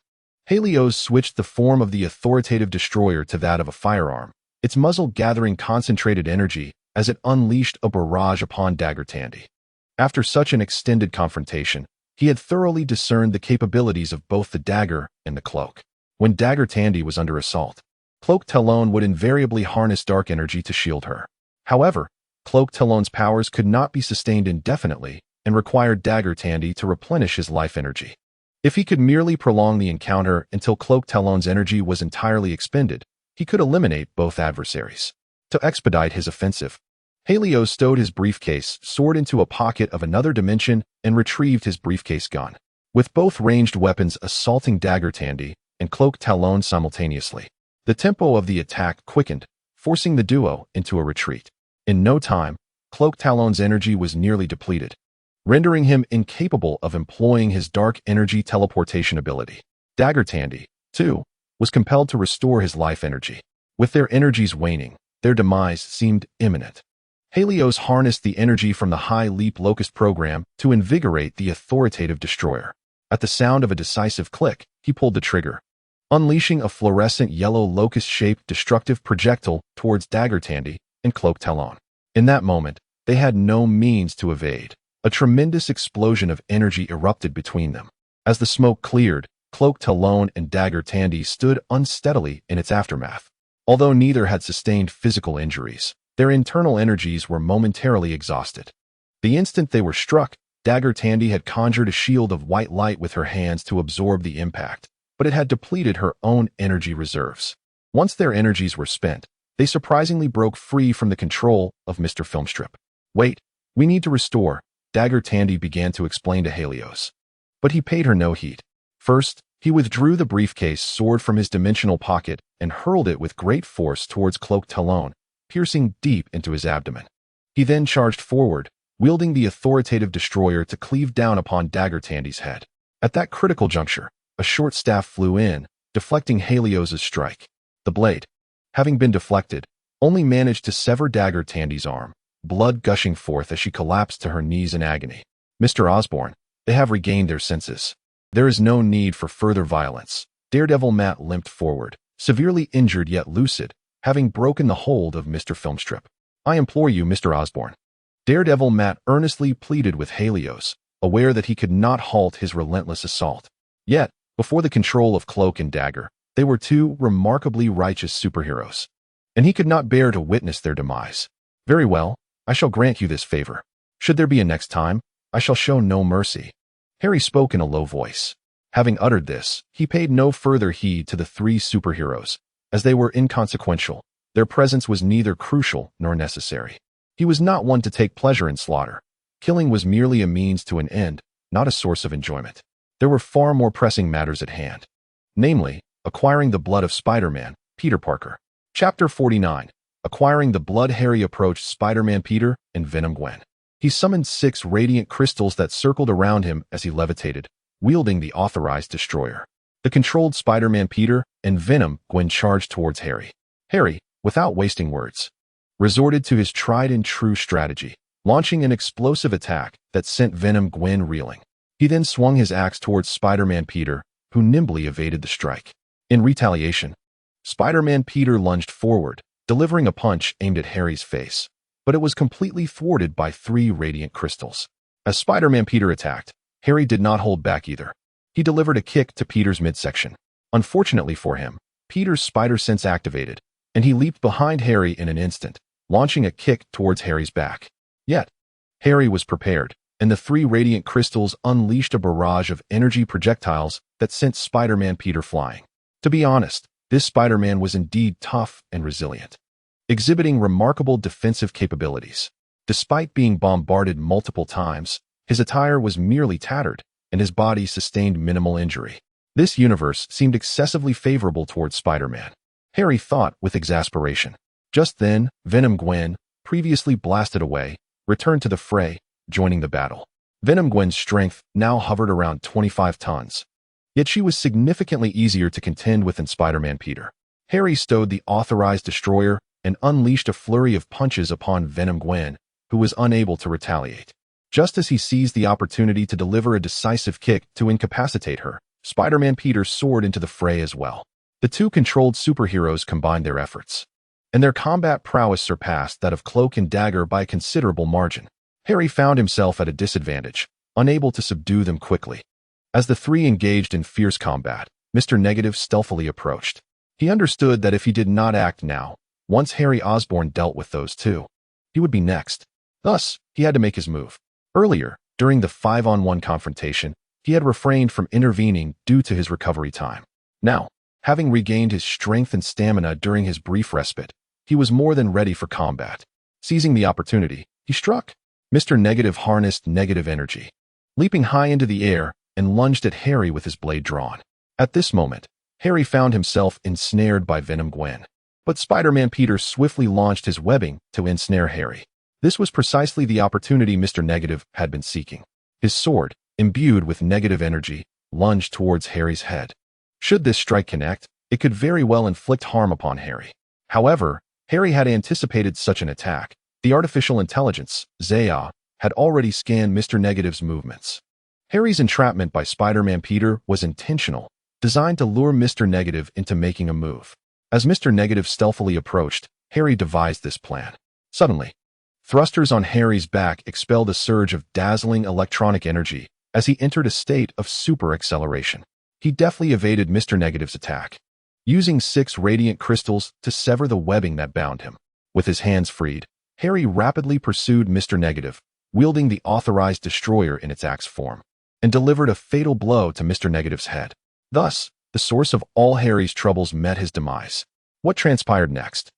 Helios switched the form of the authoritative destroyer to that of a firearm, its muzzle gathering concentrated energy as it unleashed a barrage upon Dagger Tandy. After such an extended confrontation, he had thoroughly discerned the capabilities of both the dagger and the cloak. When Dagger Tandy was under assault, Cloak Talon would invariably harness dark energy to shield her. However, Cloak Talon's powers could not be sustained indefinitely and required Dagger Tandy to replenish his life energy. If he could merely prolong the encounter until Cloak Talon's energy was entirely expended, he could eliminate both adversaries. To expedite his offensive, Helios stowed his briefcase sword into a pocket of another dimension and retrieved his briefcase gun. With both ranged weapons assaulting Dagger Tandy and Cloak Talon simultaneously, the tempo of the attack quickened, forcing the duo into a retreat. In no time, Cloak Talon's energy was nearly depleted. rendering him incapable of employing his dark energy teleportation ability. Dagger Tandy, too, was compelled to restore his life energy. With their energies waning, their demise seemed imminent. Helios harnessed the energy from the High Leap Locust program to invigorate the authoritative destroyer. At the sound of a decisive click, he pulled the trigger, unleashing a fluorescent yellow locust-shaped destructive projectile towards Dagger Tandy and Cloak Talon. In that moment, they had no means to evade. A tremendous explosion of energy erupted between them. As the smoke cleared, Cloak Talon and Dagger Tandy stood unsteadily in its aftermath. Although neither had sustained physical injuries, their internal energies were momentarily exhausted. The instant they were struck, Dagger Tandy had conjured a shield of white light with her hands to absorb the impact, but it had depleted her own energy reserves. Once their energies were spent, they surprisingly broke free from the control of Mr. Filmstrip. "Wait, we need to restore," Dagger Tandy began to explain to Helios. But he paid her no heed. First, he withdrew the briefcase sword from his dimensional pocket and hurled it with great force towards Cloak Talon, piercing deep into his abdomen. He then charged forward, wielding the authoritative destroyer to cleave down upon Dagger Tandy's head. At that critical juncture, a short staff flew in, deflecting Helios's strike. The blade, having been deflected, only managed to sever Dagger Tandy's arm, blood gushing forth as she collapsed to her knees in agony. "Mr. Osborn, they have regained their senses. There is no need for further violence." Daredevil Matt limped forward, severely injured yet lucid, having broken the hold of Mr. Filmstrip. "I implore you, Mr. Osborn." Daredevil Matt earnestly pleaded with Helios, aware that he could not halt his relentless assault. Yet, before the control of Cloak and Dagger, they were two remarkably righteous superheroes, and he could not bear to witness their demise. "Very well, I shall grant you this favor. Should there be a next time, I shall show no mercy." Harry spoke in a low voice. Having uttered this, he paid no further heed to the three superheroes, as they were inconsequential. Their presence was neither crucial nor necessary. He was not one to take pleasure in slaughter. Killing was merely a means to an end, not a source of enjoyment. There were far more pressing matters at hand. Namely, acquiring the blood of Spider-Man, Peter Parker. Chapter 49. Acquiring the blood. Harry approached Spider-Man Peter and Venom Gwen. He summoned 6 radiant crystals that circled around him as he levitated, wielding the authorized destroyer. The controlled Spider-Man Peter and Venom Gwen charged towards Harry. Harry, without wasting words, resorted to his tried-and-true strategy, launching an explosive attack that sent Venom Gwen reeling. He then swung his axe towards Spider-Man Peter, who nimbly evaded the strike. In retaliation, Spider-Man Peter lunged forward, delivering a punch aimed at Harry's face, but it was completely thwarted by 3 radiant crystals. As Spider-Man Peter attacked, Harry did not hold back either. He delivered a kick to Peter's midsection. Unfortunately for him, Peter's spider sense activated, and he leaped behind Harry in an instant, launching a kick towards Harry's back. Yet, Harry was prepared, and the 3 radiant crystals unleashed a barrage of energy projectiles that sent Spider-Man Peter flying. To be honest, this Spider-Man was indeed tough and resilient, exhibiting remarkable defensive capabilities. Despite being bombarded multiple times, his attire was merely tattered, and his body sustained minimal injury. This universe seemed excessively favorable towards Spider-Man, Harry thought with exasperation. Just then, Venom Gwen, previously blasted away, returned to the fray, joining the battle. Venom Gwen's strength now hovered around 25 tons, yet she was significantly easier to contend with than Spider-Man Peter. Harry stowed the authorized destroyer and unleashed a flurry of punches upon Venom Gwen, who was unable to retaliate. Just as he seized the opportunity to deliver a decisive kick to incapacitate her, Spider-Man Peter soared into the fray as well. The two controlled superheroes combined their efforts, and their combat prowess surpassed that of Cloak and Dagger by a considerable margin. Harry found himself at a disadvantage, unable to subdue them quickly. As the 3 engaged in fierce combat, Mr. Negative stealthily approached. He understood that if he did not act now, once Harry Osborn dealt with those 2, he would be next. Thus, he had to make his move. Earlier, during the 5-on-1 confrontation, he had refrained from intervening due to his recovery time. Now, having regained his strength and stamina during his brief respite, he was more than ready for combat. Seizing the opportunity, he struck. Mr. Negative harnessed negative energy, leaping high into the air and lunged at Harry with his blade drawn. At this moment, Harry found himself ensnared by Venom Gwen, but Spider-Man Peter swiftly launched his webbing to ensnare Harry. This was precisely the opportunity Mr. Negative had been seeking. His sword, imbued with negative energy, lunged towards Harry's head. Should this strike connect, it could very well inflict harm upon Harry. However, Harry had anticipated such an attack. The artificial intelligence, Zaya, had already scanned Mr. Negative's movements. Harry's entrapment by Spider-Man Peter was intentional, designed to lure Mr. Negative into making a move. As Mr. Negative stealthily approached, Harry devised this plan. Suddenly, thrusters on Harry's back expelled a surge of dazzling electronic energy as he entered a state of super acceleration. He deftly evaded Mr. Negative's attack, using 6 radiant crystals to sever the webbing that bound him. With his hands freed, Harry rapidly pursued Mr. Negative, wielding the authorized destroyer in its axe form, and delivered a fatal blow to Mr. Negative's head. Thus, the source of all Harry's troubles met his demise. What transpired next?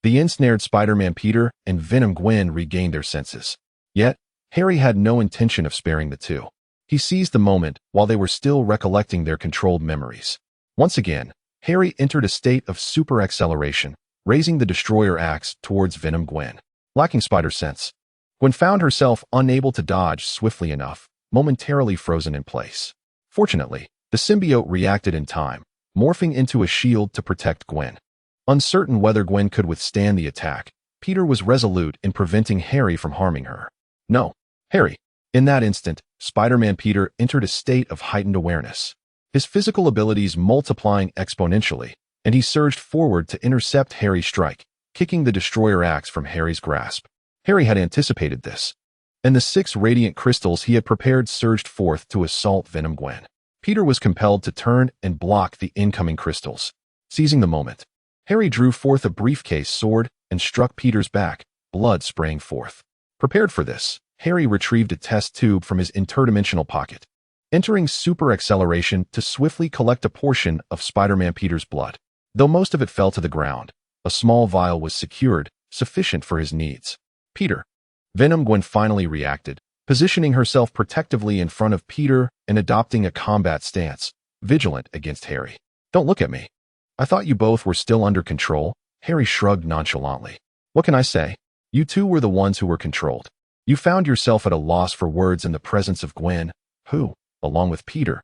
The ensnared Spider-Man Peter and Venom Gwen regained their senses. Yet, Harry had no intention of sparing the two. He seized the moment while they were still recollecting their controlled memories. Once again, Harry entered a state of super acceleration, raising the destroyer axe towards Venom Gwen. Lacking spider sense, Gwen found herself unable to dodge swiftly enough, momentarily frozen in place. Fortunately, the symbiote reacted in time, morphing into a shield to protect Gwen. Uncertain whether Gwen could withstand the attack, Peter was resolute in preventing Harry from harming her. No, Harry. In that instant, Spider-Man Peter entered a state of heightened awareness, his physical abilities multiplying exponentially, and he surged forward to intercept Harry's strike, kicking the destroyer axe from Harry's grasp. Harry had anticipated this, and the 6 radiant crystals he had prepared surged forth to assault Venom Gwen. Peter was compelled to turn and block the incoming crystals. Seizing the moment, Harry drew forth a briefcase sword and struck Peter's back, blood spraying forth. Prepared for this, Harry retrieved a test tube from his interdimensional pocket, entering super acceleration to swiftly collect a portion of Spider-Man Peter's blood. Though most of it fell to the ground, a small vial was secured, sufficient for his needs. Peter. Venom Gwen finally reacted, positioning herself protectively in front of Peter and adopting a combat stance, vigilant against Harry. Don't look at me. I thought you both were still under control. Harry shrugged nonchalantly. What can I say? You two were the ones who were controlled. You found yourself at a loss for words in the presence of Gwen, who, along with Peter,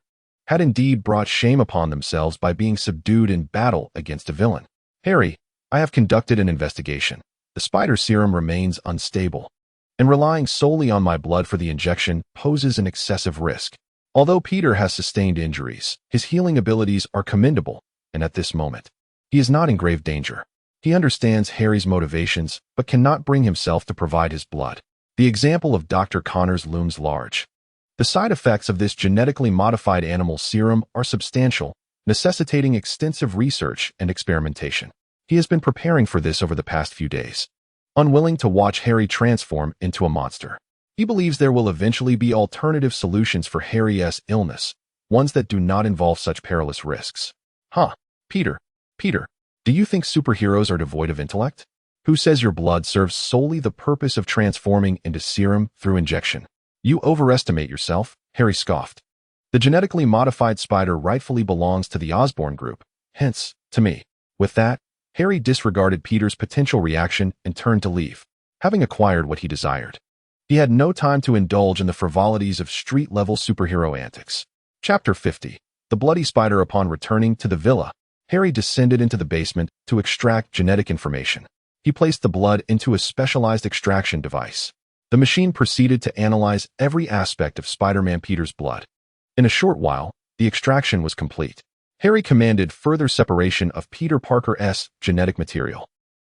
had indeed brought shame upon themselves by being subdued in battle against a villain. Harry, I have conducted an investigation. The spider serum remains unstable, and relying solely on my blood for the injection poses an excessive risk. Although Peter has sustained injuries, his healing abilities are commendable, and at this moment, he is not in grave danger. He understands Harry's motivations, but cannot bring himself to provide his blood. The example of Dr. Connors looms large. The side effects of this genetically modified animal serum are substantial, necessitating extensive research and experimentation. He has been preparing for this over the past few days, unwilling to watch Harry transform into a monster. He believes there will eventually be alternative solutions for Harry's illness, ones that do not involve such perilous risks. Peter, do you think superheroes are devoid of intellect? Who says your blood serves solely the purpose of transforming into serum through injection? You overestimate yourself, Harry scoffed. The genetically modified spider rightfully belongs to the Osborn group, hence, to me. With that, Harry disregarded Peter's potential reaction and turned to leave, having acquired what he desired. He had no time to indulge in the frivolities of street-level superhero antics. Chapter 50. The Bloody Spider. Upon returning to the villa, Harry descended into the basement to extract genetic information. He placed the blood into a specialized extraction device. The machine proceeded to analyze every aspect of Spider-Man Peter's blood. In a short while, the extraction was complete. Harry commanded further separation of Peter Parker's genetic material.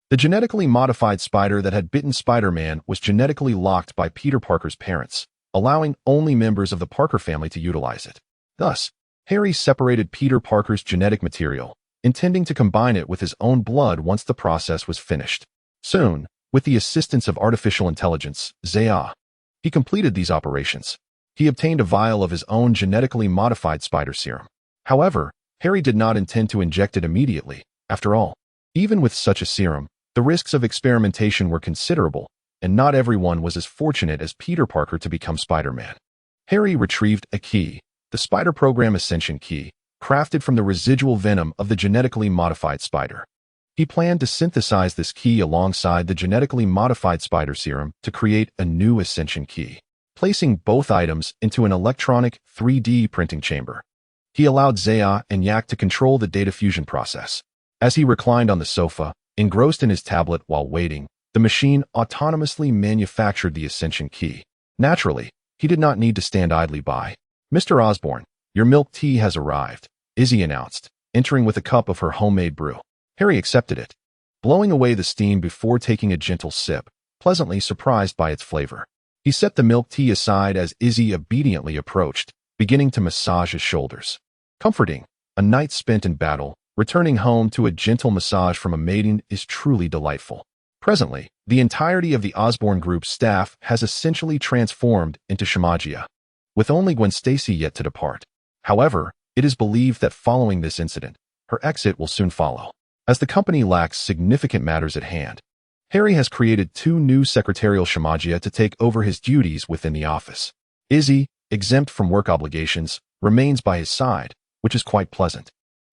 The genetically modified spider that had bitten Spider-Man was genetically locked by Peter Parker's parents, allowing only members of the Parker family to utilize it. Thus, Harry separated Peter Parker's genetic material, intending to combine it with his own blood once the process was finished. Soon, with the assistance of artificial intelligence, Zaya, he completed these operations. He obtained a vial of his own genetically modified spider serum. However, Harry did not intend to inject it immediately. After all, even with such a serum, the risks of experimentation were considerable, and not everyone was as fortunate as Peter Parker to become Spider-Man. Harry retrieved a key, the Spider Program Ascension Key, crafted from the residual venom of the genetically modified spider. He planned to synthesize this key alongside the genetically modified spider serum to create a new Ascension Key. placing both items into an electronic 3D printing chamber. He allowed Zaya and Yak to control the data fusion process. As he reclined on the sofa, engrossed in his tablet while waiting, the machine autonomously manufactured the Ascension Key. Naturally, he did not need to stand idly by. "Mr. Osborn, your milk tea has arrived," Izzy announced, entering with a cup of her homemade brew. Harry accepted it, blowing away the steam before taking a gentle sip, pleasantly surprised by its flavor. He set the milk tea aside as Izzy obediently approached, beginning to massage his shoulders. Comforting, a night spent in battle, returning home to a gentle massage from a maiden is truly delightful. Presently, the entirety of the Osborn Group's staff has essentially transformed into Shamagia, with only Gwen Stacy yet to depart. However, it is believed that following this incident, her exit will soon follow. As the company lacks significant matters at hand, Harry has created 2 new secretarial Shamagia to take over his duties within the office. Izzy, exempt from work obligations, remains by his side, which is quite pleasant.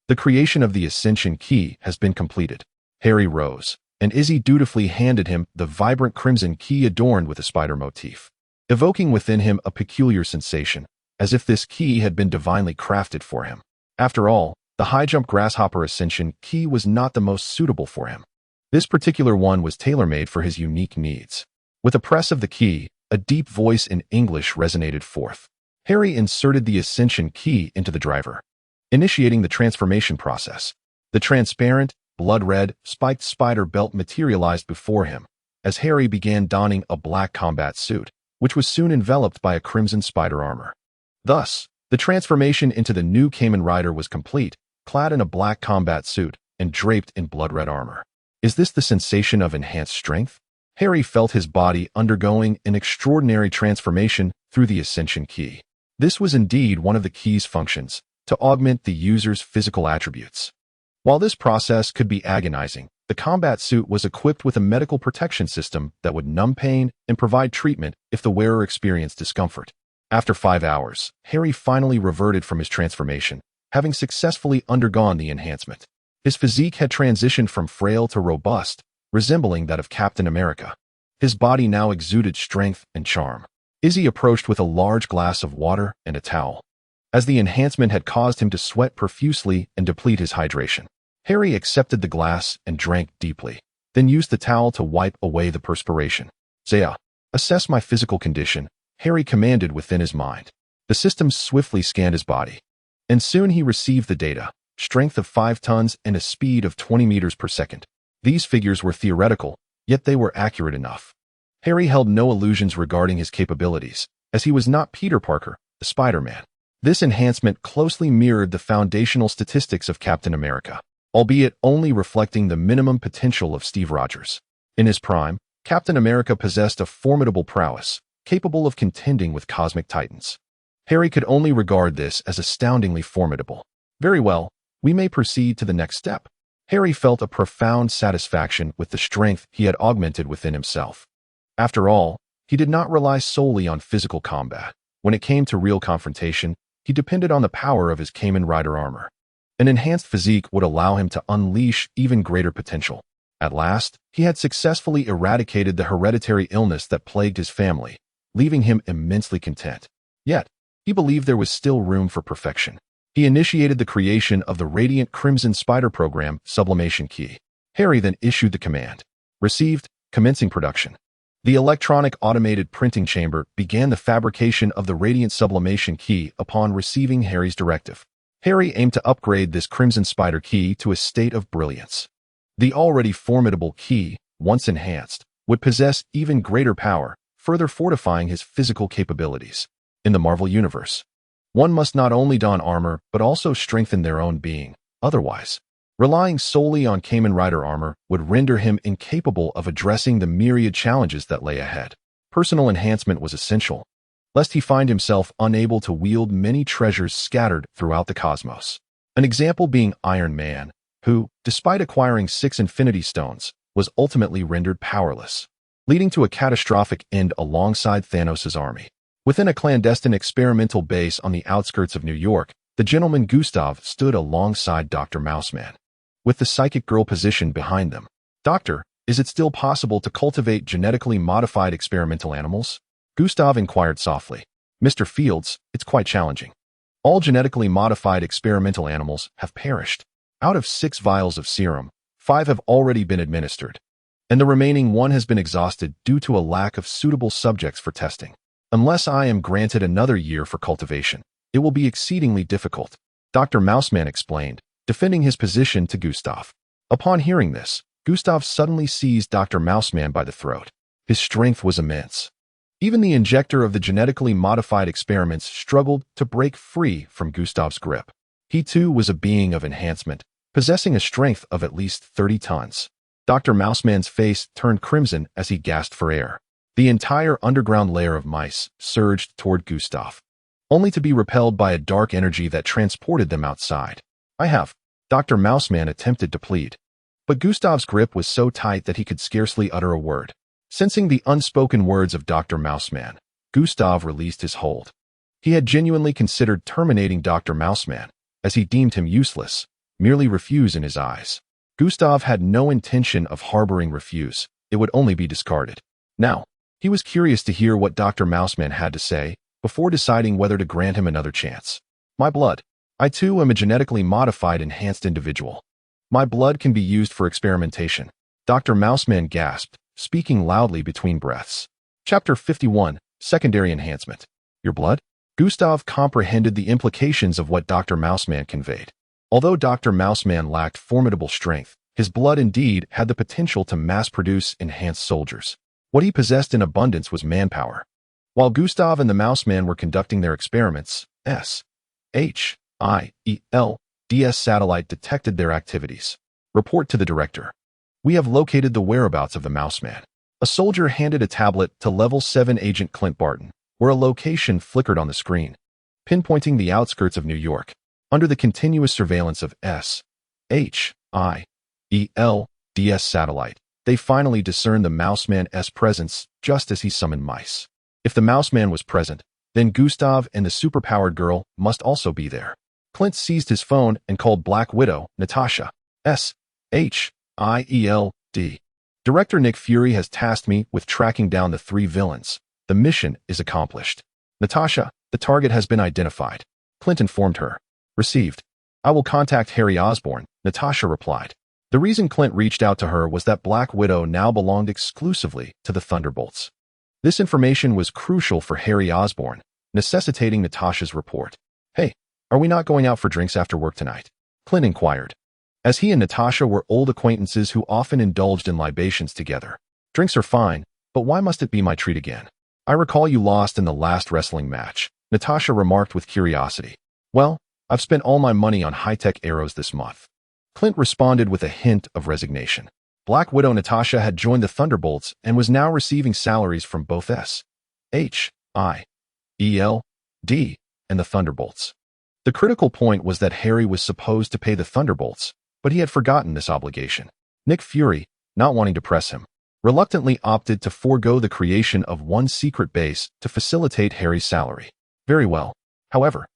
The creation of the Ascension Key has been completed. Harry rose, and Izzy dutifully handed him the vibrant crimson key adorned with a spider motif, evoking within him a peculiar sensation, as if this key had been divinely crafted for him. After all, the high-jump grasshopper Ascension Key was not the most suitable for him. This particular one was tailor-made for his unique needs. With a press of the key, a deep voice in English resonated forth. Harry inserted the Ascension Key into the driver, initiating the transformation process. The transparent, blood-red, spiked spider belt materialized before him, as Harry began donning a black combat suit, which was soon enveloped by a crimson spider armor. Thus, the transformation into the new Kamen Rider was complete, clad in a black combat suit and draped in blood-red armor. Is this the sensation of enhanced strength? Harry felt his body undergoing an extraordinary transformation through the Ascension Key. This was indeed one of the key's functions, to augment the user's physical attributes. While this process could be agonizing, the combat suit was equipped with a medical protection system that would numb pain and provide treatment if the wearer experienced discomfort. After 5 hours, Harry finally reverted from his transformation, having successfully undergone the enhancement. His physique had transitioned from frail to robust, resembling that of Captain America. His body now exuded strength and charm. Izzy approached with a large glass of water and a towel, as the enhancement had caused him to sweat profusely and deplete his hydration. Harry accepted the glass and drank deeply, then used the towel to wipe away the perspiration. "Zaya, assess my physical condition," Harry commanded within his mind. The system swiftly scanned his body, and soon he received the data: strength of 5 tons and a speed of 20 meters per second. These figures were theoretical, yet they were accurate enough. Harry held no illusions regarding his capabilities, as he was not Peter Parker, the Spider-Man. This enhancement closely mirrored the foundational statistics of Captain America, albeit only reflecting the minimum potential of Steve Rogers. In his prime, Captain America possessed a formidable prowess, capable of contending with cosmic titans. Harry could only regard this as astoundingly formidable. Very well, we may proceed to the next step. Harry felt a profound satisfaction with the strength he had augmented within himself. After all, he did not rely solely on physical combat. When it came to real confrontation, he depended on the power of his Kamen Rider armor. An enhanced physique would allow him to unleash even greater potential. At last, he had successfully eradicated the hereditary illness that plagued his family, leaving him immensely content. Yet, he believed there was still room for perfection. He initiated the creation of the Radiant Crimson Spider Program Sublimation Key. Harry then issued the command. Received, commencing production. The electronic automated printing chamber began the fabrication of the Radiant Sublimation Key upon receiving Harry's directive. Harry aimed to upgrade this Crimson Spider Key to a state of brilliance. The already formidable key, once enhanced, would possess even greater power, further fortifying his physical capabilities. In the Marvel Universe, one must not only don armor, but also strengthen their own being. Otherwise, relying solely on Kamen Rider armor would render him incapable of addressing the myriad challenges that lay ahead. Personal enhancement was essential, lest he find himself unable to wield many treasures scattered throughout the cosmos. An example being Iron Man, who, despite acquiring 6 Infinity Stones, was ultimately rendered powerless, leading to a catastrophic end alongside Thanos' army. Within a clandestine experimental base on the outskirts of New York, the gentleman Gustav stood alongside Dr. Mouseman, with the psychic girl positioned behind them. "Doctor, is it still possible to cultivate genetically modified experimental animals?" Gustav inquired softly. Mr. Fields, it's quite challenging. All genetically modified experimental animals have perished. Out of 6 vials of serum, 5 have already been administered, and the remaining 1 has been exhausted due to a lack of suitable subjects for testing. Unless I am granted another year for cultivation, it will be exceedingly difficult, Dr. Mouseman explained, defending his position to Gustav. Upon hearing this, Gustav suddenly seized Dr. Mouseman by the throat. His strength was immense. Even the injector of the genetically modified experiments struggled to break free from Gustav's grip. He too was a being of enhancement, possessing a strength of at least 30 tons. Dr. Mouseman's face turned crimson as he gasped for air. The entire underground layer of mice surged toward Gustav, only to be repelled by a dark energy that transported them outside. Dr. Mouseman attempted to plead, but Gustav's grip was so tight that he could scarcely utter a word. Sensing the unspoken words of Dr. Mouseman, Gustav released his hold. He had genuinely considered terminating Dr. Mouseman, as he deemed him useless, merely refuse in his eyes. Gustav had no intention of harboring refuse. It would only be discarded. Now, he was curious to hear what Dr. Mouseman had to say before deciding whether to grant him another chance. My blood. I too am a genetically modified enhanced individual. My blood can be used for experimentation. Dr. Mouseman gasped, speaking loudly between breaths. Chapter 51, Secondary Enhancement. Your blood? Gustav comprehended the implications of what Dr. Mouseman conveyed. Although Dr. Mouseman lacked formidable strength, his blood indeed had the potential to mass-produce enhanced soldiers. What he possessed in abundance was manpower. While Gustav and the Mouseman were conducting their experiments, SHIELDS satellite detected their activities. Report to the director. We have located the whereabouts of the Mouseman. A soldier handed a tablet to Level 7 Agent Clint Barton, where a location flickered on the screen, pinpointing the outskirts of New York. Under the continuous surveillance of SHIELDS satellite, they finally discerned the Mouseman's presence just as he summoned mice. If the Mouseman was present, then Gustav and the superpowered girl must also be there. Clint seized his phone and called Black Widow, Natasha. SHIELD. Director Nick Fury has tasked me with tracking down the 3 villains. The mission is accomplished. Natasha, the target has been identified. Clint informed her. Received. I will contact Harry Osborn, Natasha replied. The reason Clint reached out to her was that Black Widow now belonged exclusively to the Thunderbolts. This information was crucial for Harry Osborn, necessitating Natasha's report. Hey, are we not going out for drinks after work tonight? Clint inquired, as he and Natasha were old acquaintances who often indulged in libations together. Drinks are fine, but why must it be my treat again? I recall you lost in the last wrestling match, Natasha remarked with curiosity. Well, I've spent all my money on high-tech arrows this month. Clint responded with a hint of resignation. Black Widow Natasha had joined the Thunderbolts and was now receiving salaries from both SHIELD and the Thunderbolts. The critical point was that Harry was supposed to pay the Thunderbolts, but he had forgotten this obligation. Nick Fury, not wanting to press him, reluctantly opted to forego the creation of one secret base to facilitate Harry's salary. Very well. However,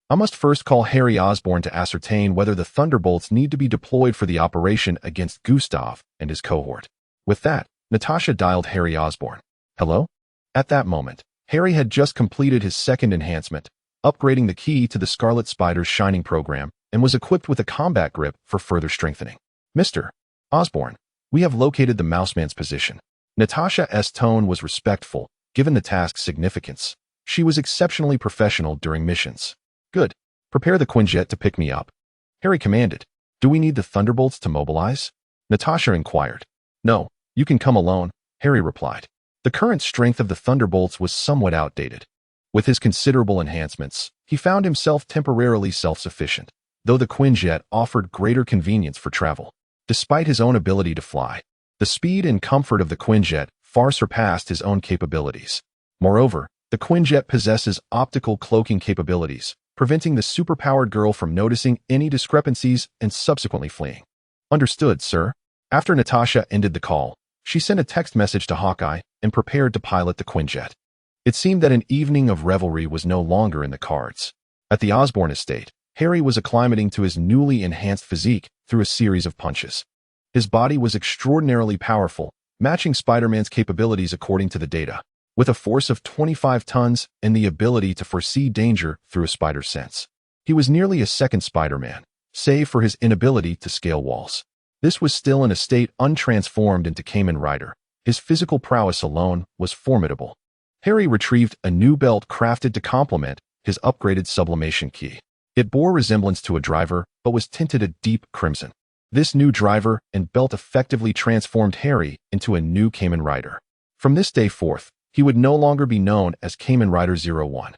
I must first call Harry Osborn to ascertain whether the Thunderbolts need to be deployed for the operation against Gustav and his cohort. With that, Natasha dialed Harry Osborn. Hello? At that moment, Harry had just completed his second enhancement, upgrading the key to the Scarlet Spider's Shining program, and was equipped with a combat grip for further strengthening. Mr. Osborn, we have located the Mouseman's position. Natasha's tone was respectful, given the task's significance. She was exceptionally professional during missions. Good. Prepare the Quinjet to pick me up. Harry commanded. Do we need the Thunderbolts to mobilize? Natasha inquired. No, you can come alone, Harry replied. The current strength of the Thunderbolts was somewhat outdated. With his considerable enhancements, he found himself temporarily self-sufficient, though the Quinjet offered greater convenience for travel. Despite his own ability to fly, the speed and comfort of the Quinjet far surpassed his own capabilities. Moreover, the Quinjet possesses optical cloaking capabilities, preventing the superpowered girl from noticing any discrepancies and subsequently fleeing. Understood, sir. After Natasha ended the call, she sent a text message to Hawkeye and prepared to pilot the Quinjet. It seemed that an evening of revelry was no longer in the cards. At the Osborn estate, Harry was acclimating to his newly enhanced physique through a series of punches. His body was extraordinarily powerful, matching Spider-Man's capabilities according to the data. with a force of 25 tons and the ability to foresee danger through a spider's sense. He was nearly a second Spider-Man, save for his inability to scale walls. This was still in a state untransformed into Kamen Rider. His physical prowess alone was formidable. Harry retrieved a new belt crafted to complement his upgraded sublimation key. It bore resemblance to a driver, but was tinted a deep crimson. This new driver and belt effectively transformed Harry into a new Kamen Rider. From this day forth, he would no longer be known as Kamen Rider 01.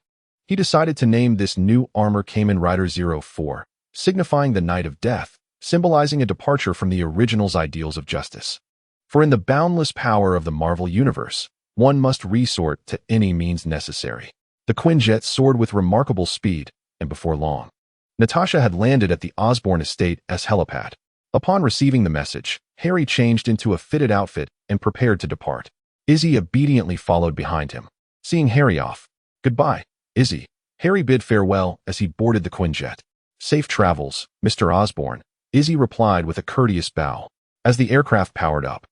He decided to name this new armor Kamen Rider 04, signifying the Night of Death, symbolizing a departure from the original's ideals of justice. For in the boundless power of the Marvel Universe, one must resort to any means necessary. The Quinjet soared with remarkable speed, and before long, Natasha had landed at the Osborn estate as helipad. Upon receiving the message, Harry changed into a fitted outfit and prepared to depart. Izzy obediently followed behind him. Seeing Harry off, "Goodbye, Izzy," Harry bid farewell as he boarded the Quinjet. "Safe travels, Mr. Osborn," Izzy replied with a courteous bow. As the aircraft powered up,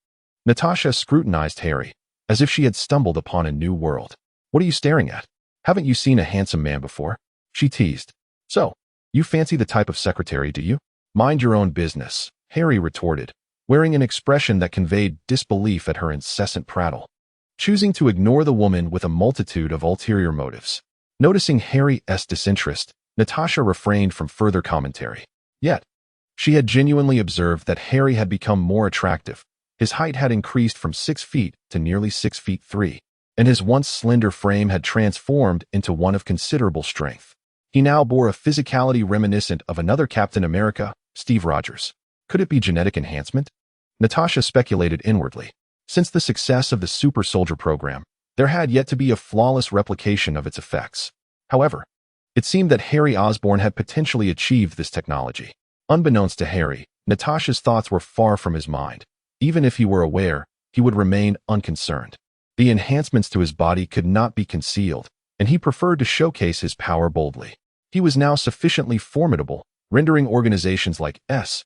Natasha scrutinized Harry, as if she had stumbled upon a new world. "What are you staring at? Haven't you seen a handsome man before?" she teased. "So, you fancy the type of secretary, do you?" "Mind your own business," Harry retorted, wearing an expression that conveyed disbelief at her incessant prattle. Choosing to ignore the woman with a multitude of ulterior motives. Noticing Harry's disinterest, Natasha refrained from further commentary. Yet, she had genuinely observed that Harry had become more attractive. His height had increased from 6 feet to nearly 6 feet 3, and his once slender frame had transformed into one of considerable strength. He now bore a physicality reminiscent of another Captain America, Steve Rogers. Could it be genetic enhancement? Natasha speculated inwardly. Since the success of the Super Soldier program, there had yet to be a flawless replication of its effects. However, it seemed that Harry Osborn had potentially achieved this technology. Unbeknownst to Harry, Natasha's thoughts were far from his mind. Even if he were aware, he would remain unconcerned. The enhancements to his body could not be concealed, and he preferred to showcase his power boldly. He was now sufficiently formidable, rendering organizations like SHIELD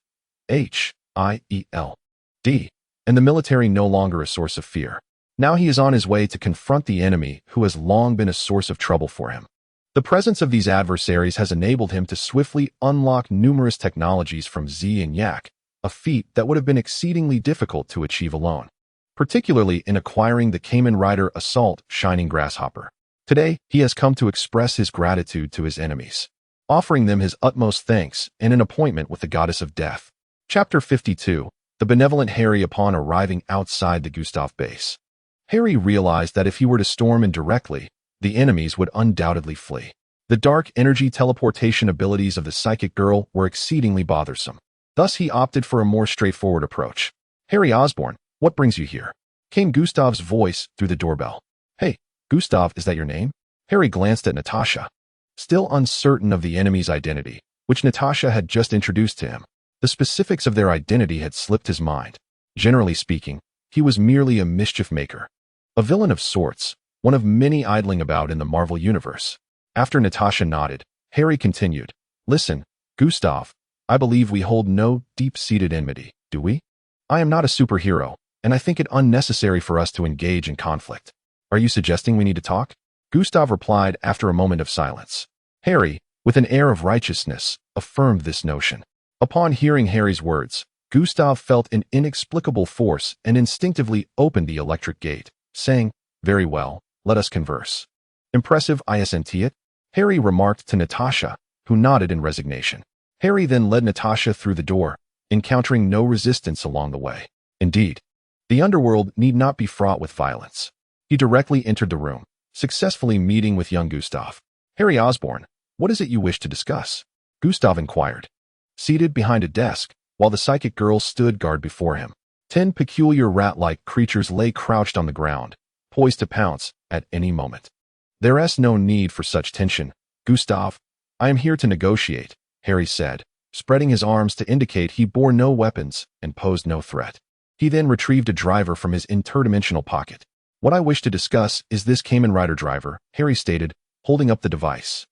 and the military no longer a source of fear. Now he is on his way to confront the enemy who has long been a source of trouble for him. The presence of these adversaries has enabled him to swiftly unlock numerous technologies from Z and Yak, a feat that would have been exceedingly difficult to achieve alone, particularly in acquiring the Kamen Rider Assault Shining Grasshopper. Today, he has come to express his gratitude to his enemies, offering them his utmost thanks and an appointment with the Goddess of Death. Chapter 52. The Benevolent Harry. Upon arriving outside the Gustav base, Harry realized that if he were to storm in directly, the enemies would undoubtedly flee. The dark energy teleportation abilities of the psychic girl were exceedingly bothersome. Thus he opted for a more straightforward approach. "Harry Osborn, what brings you here?" came Gustav's voice through the doorbell. "Hey, Gustav, is that your name?" Harry glanced at Natasha, still uncertain of the enemy's identity, which Natasha had just introduced to him. The specifics of their identity had slipped his mind. Generally speaking, he was merely a mischief maker, a villain of sorts, one of many idling about in the Marvel Universe. After Natasha nodded, Harry continued, "Listen, Gustav, I believe we hold no deep-seated enmity, do we? I am not a superhero, and I think it unnecessary for us to engage in conflict. Are you suggesting we need to talk?" Gustav replied after a moment of silence. Harry, with an air of righteousness, affirmed this notion. Upon hearing Harry's words, Gustav felt an inexplicable force and instinctively opened the electric gate, saying, "Very well, let us converse." "Impressive, isn't it?" Harry remarked to Natasha, who nodded in resignation. Harry then led Natasha through the door, encountering no resistance along the way. Indeed, the underworld need not be fraught with violence. He directly entered the room, successfully meeting with young Gustav. "Harry Osborn, what is it you wish to discuss?" Gustav inquired. Seated behind a desk, while the psychic girl stood guard before him, 10 peculiar rat-like creatures lay crouched on the ground, poised to pounce at any moment. "There's no need for such tension, Gustav. I am here to negotiate," Harry said, spreading his arms to indicate he bore no weapons and posed no threat. He then retrieved a driver from his interdimensional pocket. "What I wish to discuss is this Kamen Rider driver," Harry stated, holding up the device.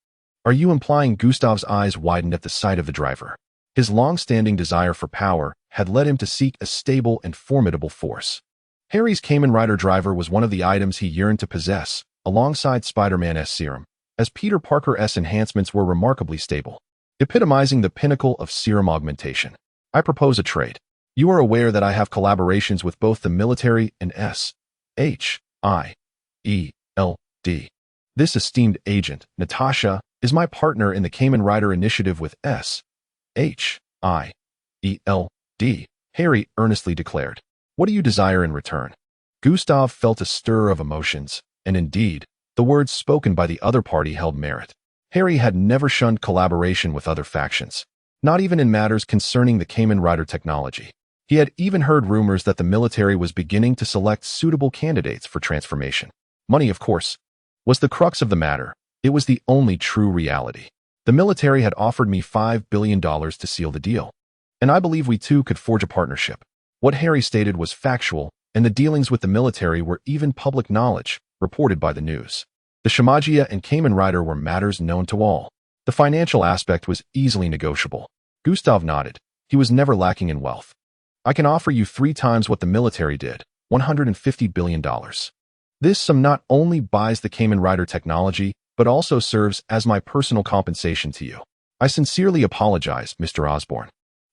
"Are you implying?" Gustav's eyes widened at the sight of the driver. His long-standing desire for power had led him to seek a stable and formidable force. Harry's Kamen Rider driver was one of the items he yearned to possess, alongside Spider-Man's serum, as Peter Parker's enhancements were remarkably stable, epitomizing the pinnacle of serum augmentation. I propose a trade. You are aware that I have collaborations with both the military and SHIELD. This esteemed agent, Natasha, is my partner in the Kamen Rider initiative with SHIELD, Harry earnestly declared. What do you desire in return? Gustav felt a stir of emotions, and indeed, the words spoken by the other party held merit. Harry had never shunned collaboration with other factions, not even in matters concerning the Kamen Rider technology. He had even heard rumors that the military was beginning to select suitable candidates for transformation. Money, of course, was the crux of the matter. It was the only true reality. The military had offered me $5 billion to seal the deal, and I believe we two could forge a partnership. What Harry stated was factual, and the dealings with the military were even public knowledge, reported by the news. The Shimagia and Kamen Rider were matters known to all. The financial aspect was easily negotiable. Gustav nodded. He was never lacking in wealth. I can offer you 3 times what the military did, $150 billion. This sum not only buys the Kamen Rider technology, but also serves as my personal compensation to you. I sincerely apologize, Mr. Osborn.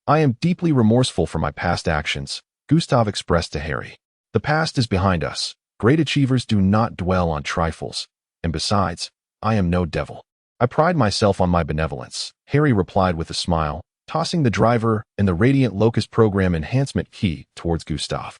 I am deeply remorseful for my past actions, Gustav expressed to Harry. The past is behind us. Great achievers do not dwell on trifles. And besides, I am no devil. I pride myself on my benevolence, Harry replied with a smile, tossing the driver and the Radiant Locust Program enhancement key towards Gustav.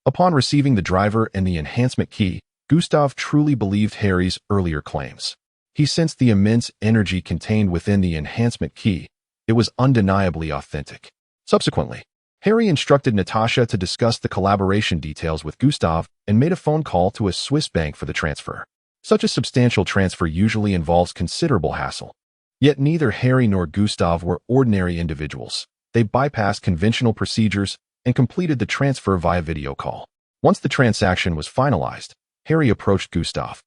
Upon receiving the driver and the enhancement key, Gustav truly believed Harry's earlier claims. He sensed the immense energy contained within the enhancement key. It was undeniably authentic. Subsequently, Harry instructed Natasha to discuss the collaboration details with Gustav and made a phone call to a Swiss bank for the transfer. Such a substantial transfer usually involves considerable hassle. Yet neither Harry nor Gustav were ordinary individuals. They bypassed conventional procedures and completed the transfer via video call. Once the transaction was finalized, Harry approached Gustav,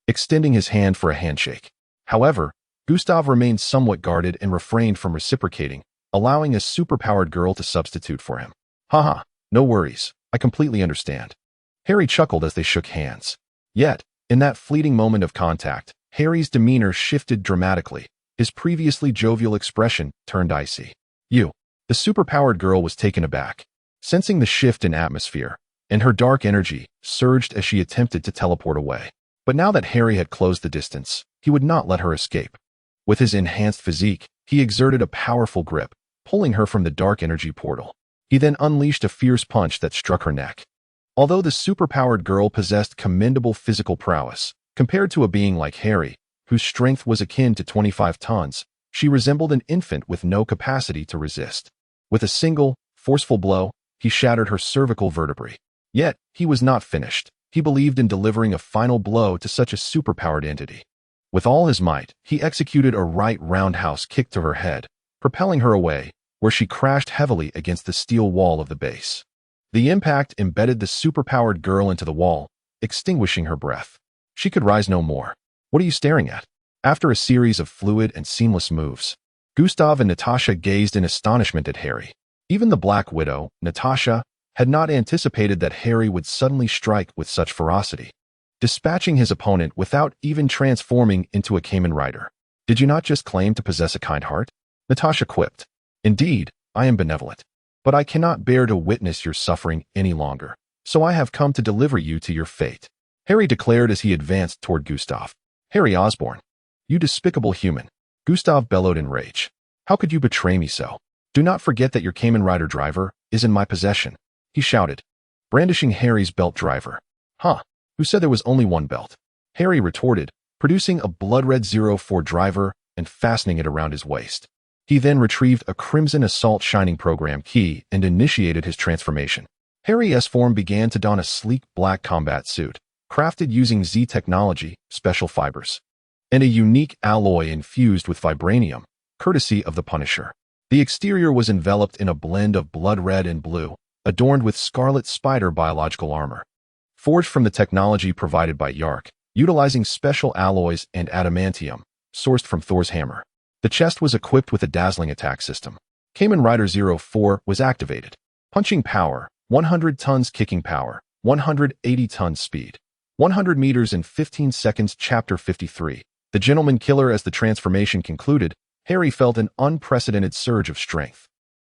extending his hand for a handshake. However, Gustav remained somewhat guarded and refrained from reciprocating, allowing a superpowered girl to substitute for him. Haha, no worries, I completely understand. Harry chuckled as they shook hands. Yet, in that fleeting moment of contact, Harry's demeanor shifted dramatically. His previously jovial expression turned icy. The superpowered girl was taken aback, sensing the shift in atmosphere, and her dark energy surged as she attempted to teleport away. But now that Harry had closed the distance, he would not let her escape. With his enhanced physique, he exerted a powerful grip, pulling her from the dark energy portal. He then unleashed a fierce punch that struck her neck. Although the superpowered girl possessed commendable physical prowess, compared to a being like Harry, whose strength was akin to 25 tons, she resembled an infant with no capacity to resist. With a single, forceful blow, he shattered her cervical vertebrae. Yet, he was not finished. He believed in delivering a final blow to such a superpowered entity. With all his might, he executed a right roundhouse kick to her head, propelling her away, where she crashed heavily against the steel wall of the base. The impact embedded the superpowered girl into the wall, extinguishing her breath. She could rise no more. What are you staring at? After a series of fluid and seamless moves, Gustav and Natasha gazed in astonishment at Harry. Even the Black Widow, Natasha, had not anticipated that Harry would suddenly strike with such ferocity, dispatching his opponent without even transforming into a Kamen Rider. Did you not just claim to possess a kind heart? Natasha quipped. Indeed, I am benevolent, but I cannot bear to witness your suffering any longer, so I have come to deliver you to your fate, Harry declared as he advanced toward Gustav. Harry Osborn, you despicable human, Gustav bellowed in rage. How could you betray me so? Do not forget that your Kamen Rider driver is in my possession, he shouted, brandishing Harry's belt driver. Huh, who said there was only one belt? Harry retorted, producing a blood-red 04 driver and fastening it around his waist. He then retrieved a Crimson Assault Shining Program key and initiated his transformation. Harry's form began to don a sleek black combat suit, crafted using Z technology, special fibers, and a unique alloy infused with vibranium, courtesy of the Punisher. The exterior was enveloped in a blend of blood red and blue, adorned with scarlet spider biological armor, forged from the technology provided by Yark, utilizing special alloys and adamantium, sourced from Thor's hammer. The chest was equipped with a dazzling attack system. Kamen Rider 04 was activated. Punching power, 100 tons kicking power, 180 tons speed. 100 meters in 15 seconds. Chapter 53. The Gentleman Killer. As the transformation concluded, Harry felt an unprecedented surge of strength.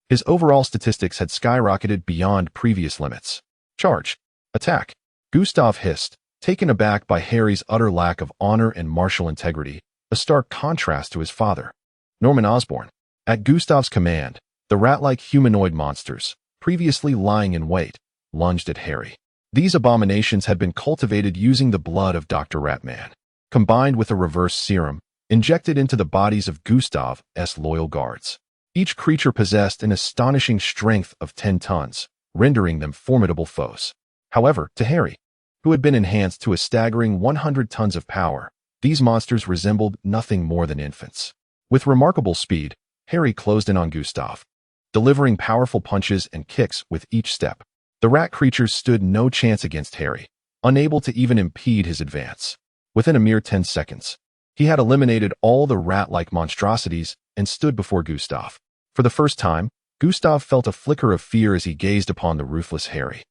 His overall statistics had skyrocketed beyond previous limits. Charge. Attack. Gustav hissed, taken aback by Harry's utter lack of honor and martial integrity, a stark contrast to his father, Norman Osborn. At Gustav's command, the rat-like humanoid monsters, previously lying in wait, lunged at Harry. These abominations had been cultivated using the blood of Dr. Ratman, combined with a reverse serum, injected into the bodies of Gustav's loyal guards. Each creature possessed an astonishing strength of 10 tons, rendering them formidable foes. However, to Harry, who had been enhanced to a staggering 100 tons of power, these monsters resembled nothing more than infants. With remarkable speed, Harry closed in on Gustav, delivering powerful punches and kicks with each step. The rat creatures stood no chance against Harry, unable to even impede his advance. Within a mere 10 seconds, he had eliminated all the rat-like monstrosities and stood before Gustav. For the first time, Gustav felt a flicker of fear as he gazed upon the ruthless Harry.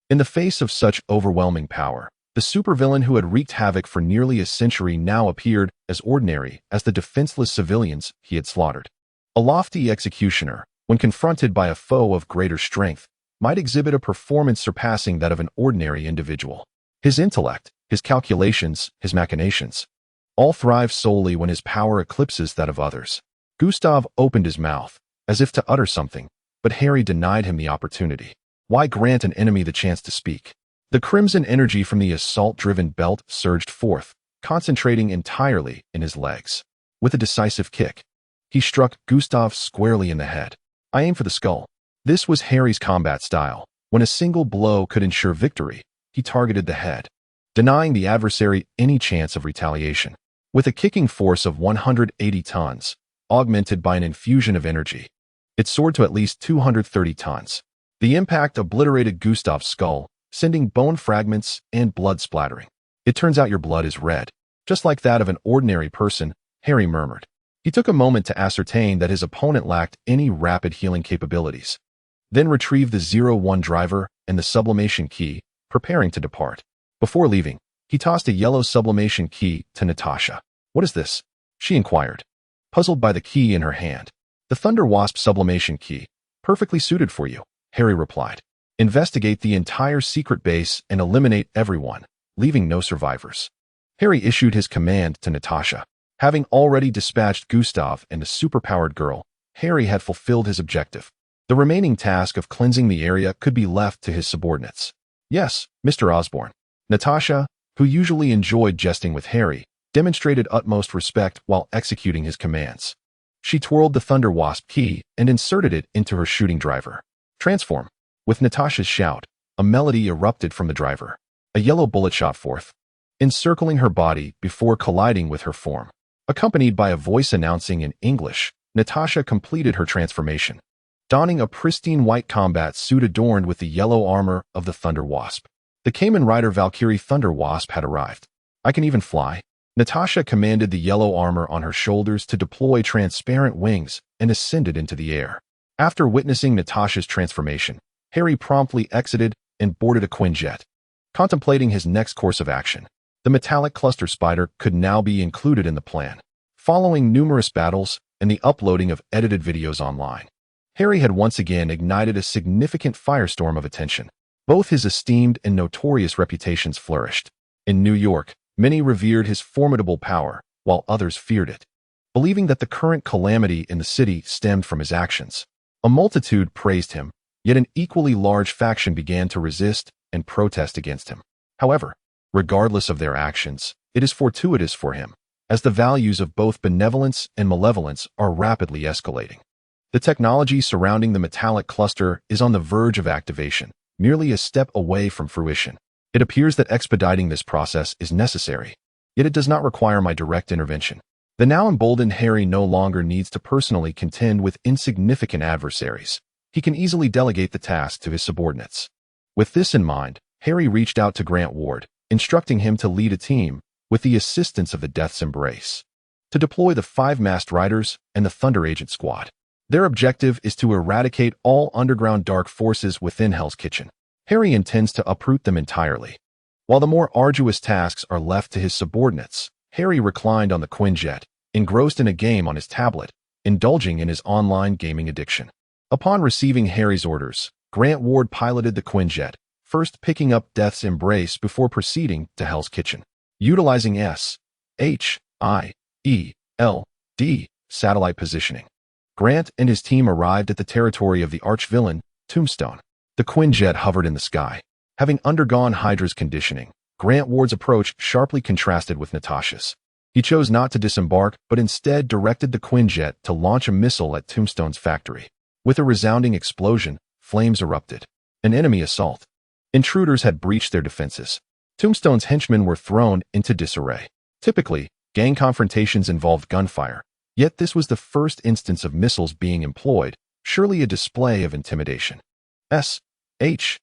In the face of such overwhelming power, the supervillain who had wreaked havoc for nearly a century now appeared as ordinary as the defenseless civilians he had slaughtered. A lofty executioner, when confronted by a foe of greater strength, might exhibit a performance surpassing that of an ordinary individual. His intellect, his calculations, his machinations, all thrive solely when his power eclipses that of others. Gustav opened his mouth, as if to utter something, but Harry denied him the opportunity. Why grant an enemy the chance to speak? The crimson energy from the assault-driven belt surged forth, concentrating entirely in his legs. With a decisive kick, he struck Gustav squarely in the head. I aimed for the skull. This was Harry's combat style. When a single blow could ensure victory, he targeted the head, denying the adversary any chance of retaliation. With a kicking force of 180 tons, augmented by an infusion of energy, it soared to at least 230 tons. The impact obliterated Gustav's skull, sending bone fragments and blood splattering. It turns out your blood is red, just like that of an ordinary person, Harry murmured. He took a moment to ascertain that his opponent lacked any rapid healing capabilities, then retrieved the 01 driver and the sublimation key, preparing to depart. Before leaving, he tossed a yellow sublimation key to Natasha. What is this? She inquired, puzzled by the key in her hand. The Thunder Wasp sublimation key, perfectly suited for you, Harry replied. Investigate the entire secret base and eliminate everyone, leaving no survivors. Harry issued his command to Natasha. Having already dispatched Gustav and the superpowered girl, Harry had fulfilled his objective. The remaining task of cleansing the area could be left to his subordinates. Yes, Mr. Osborn. Natasha, who usually enjoyed jesting with Harry, demonstrated utmost respect while executing his commands. She twirled the Thunder Wasp key and inserted it into her shooting driver. Transform. With Natasha's shout, a melody erupted from the driver. A yellow bullet shot forth, encircling her body before colliding with her form. Accompanied by a voice announcing in English, Natasha completed her transformation, donning a pristine white combat suit adorned with the yellow armor of the Thunder Wasp. The Kamen Rider Valkyrie Thunder Wasp had arrived. I can even fly. Natasha commanded the yellow armor on her shoulders to deploy transparent wings and ascended into the air. After witnessing Natasha's transformation, Harry promptly exited and boarded a Quinjet, contemplating his next course of action. The metallic cluster spider could now be included in the plan. Following numerous battles and the uploading of edited videos online, Harry had once again ignited a significant firestorm of attention. Both his esteemed and notorious reputations flourished. In New York, many revered his formidable power, while others feared it, believing that the current calamity in the city stemmed from his actions. A multitude praised him, yet an equally large faction began to resist and protest against him. However, regardless of their actions, it is fortuitous for him, as the values of both benevolence and malevolence are rapidly escalating. The technology surrounding the metallic cluster is on the verge of activation, merely a step away from fruition. It appears that expediting this process is necessary, yet it does not require my direct intervention. The now emboldened Harry no longer needs to personally contend with insignificant adversaries. He can easily delegate the task to his subordinates. With this in mind, Harry reached out to Grant Ward, instructing him to lead a team, with the assistance of the Death's Embrace, to deploy the 5 Masked Riders and the Thunder Agent Squad. Their objective is to eradicate all underground dark forces within Hell's Kitchen. Harry intends to uproot them entirely. While the more arduous tasks are left to his subordinates, Harry reclined on the Quinjet, engrossed in a game on his tablet, indulging in his online gaming addiction. Upon receiving Harry's orders, Grant Ward piloted the Quinjet, first picking up Death's Embrace before proceeding to Hell's Kitchen. Utilizing S.H.I.E.L.D. satellite positioning, Grant and his team arrived at the territory of the arch-villain, Tombstone. The Quinjet hovered in the sky. Having undergone Hydra's conditioning, Grant Ward's approach sharply contrasted with Natasha's. He chose not to disembark, but instead directed the Quinjet to launch a missile at Tombstone's factory. With a resounding explosion, flames erupted. An enemy assault. Intruders had breached their defenses. Tombstone's henchmen were thrown into disarray. Typically, gang confrontations involved gunfire, yet this was the first instance of missiles being employed, surely a display of intimidation. S.H.I.E.L.D.'s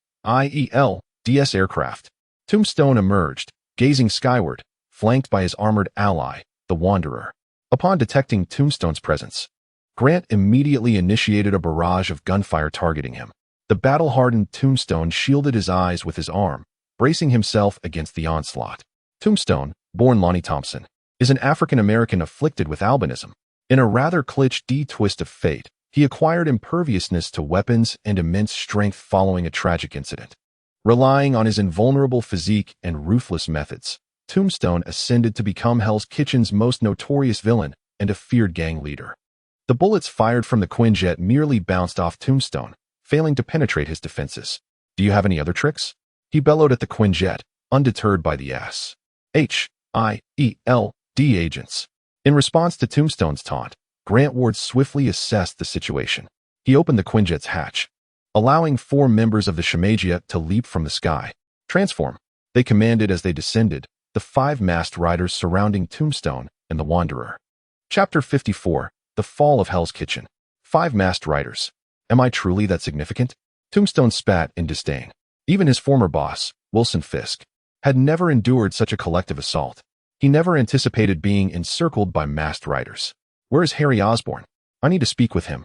aircraft. Tombstone emerged, gazing skyward, flanked by his armored ally, the Wanderer. Upon detecting Tombstone's presence, Grant immediately initiated a barrage of gunfire targeting him. The battle-hardened Tombstone shielded his eyes with his arm, bracing himself against the onslaught. Tombstone, born Lonnie Thompson, is an African-American afflicted with albinism. In a rather cliché twist of fate, he acquired imperviousness to weapons and immense strength following a tragic incident. Relying on his invulnerable physique and ruthless methods, Tombstone ascended to become Hell's Kitchen's most notorious villain and a feared gang leader. The bullets fired from the Quinjet merely bounced off Tombstone, failing to penetrate his defenses. "Do you have any other tricks?" he bellowed at the Quinjet, undeterred by the S.H.I.E.L.D. agents. In response to Tombstone's taunt, Grant Ward swiftly assessed the situation. He opened the Quinjet's hatch, allowing 4 members of the Shamagia to leap from the sky. "Transform," they commanded as they descended, the 5 masked riders surrounding Tombstone and the Wanderer. Chapter 54, The Fall of Hell's Kitchen. 5 masked riders. Am I truly that significant? Tombstone spat in disdain. Even his former boss, Wilson Fisk, had never endured such a collective assault. He never anticipated being encircled by masked riders. "Where is Harry Osborn? I need to speak with him."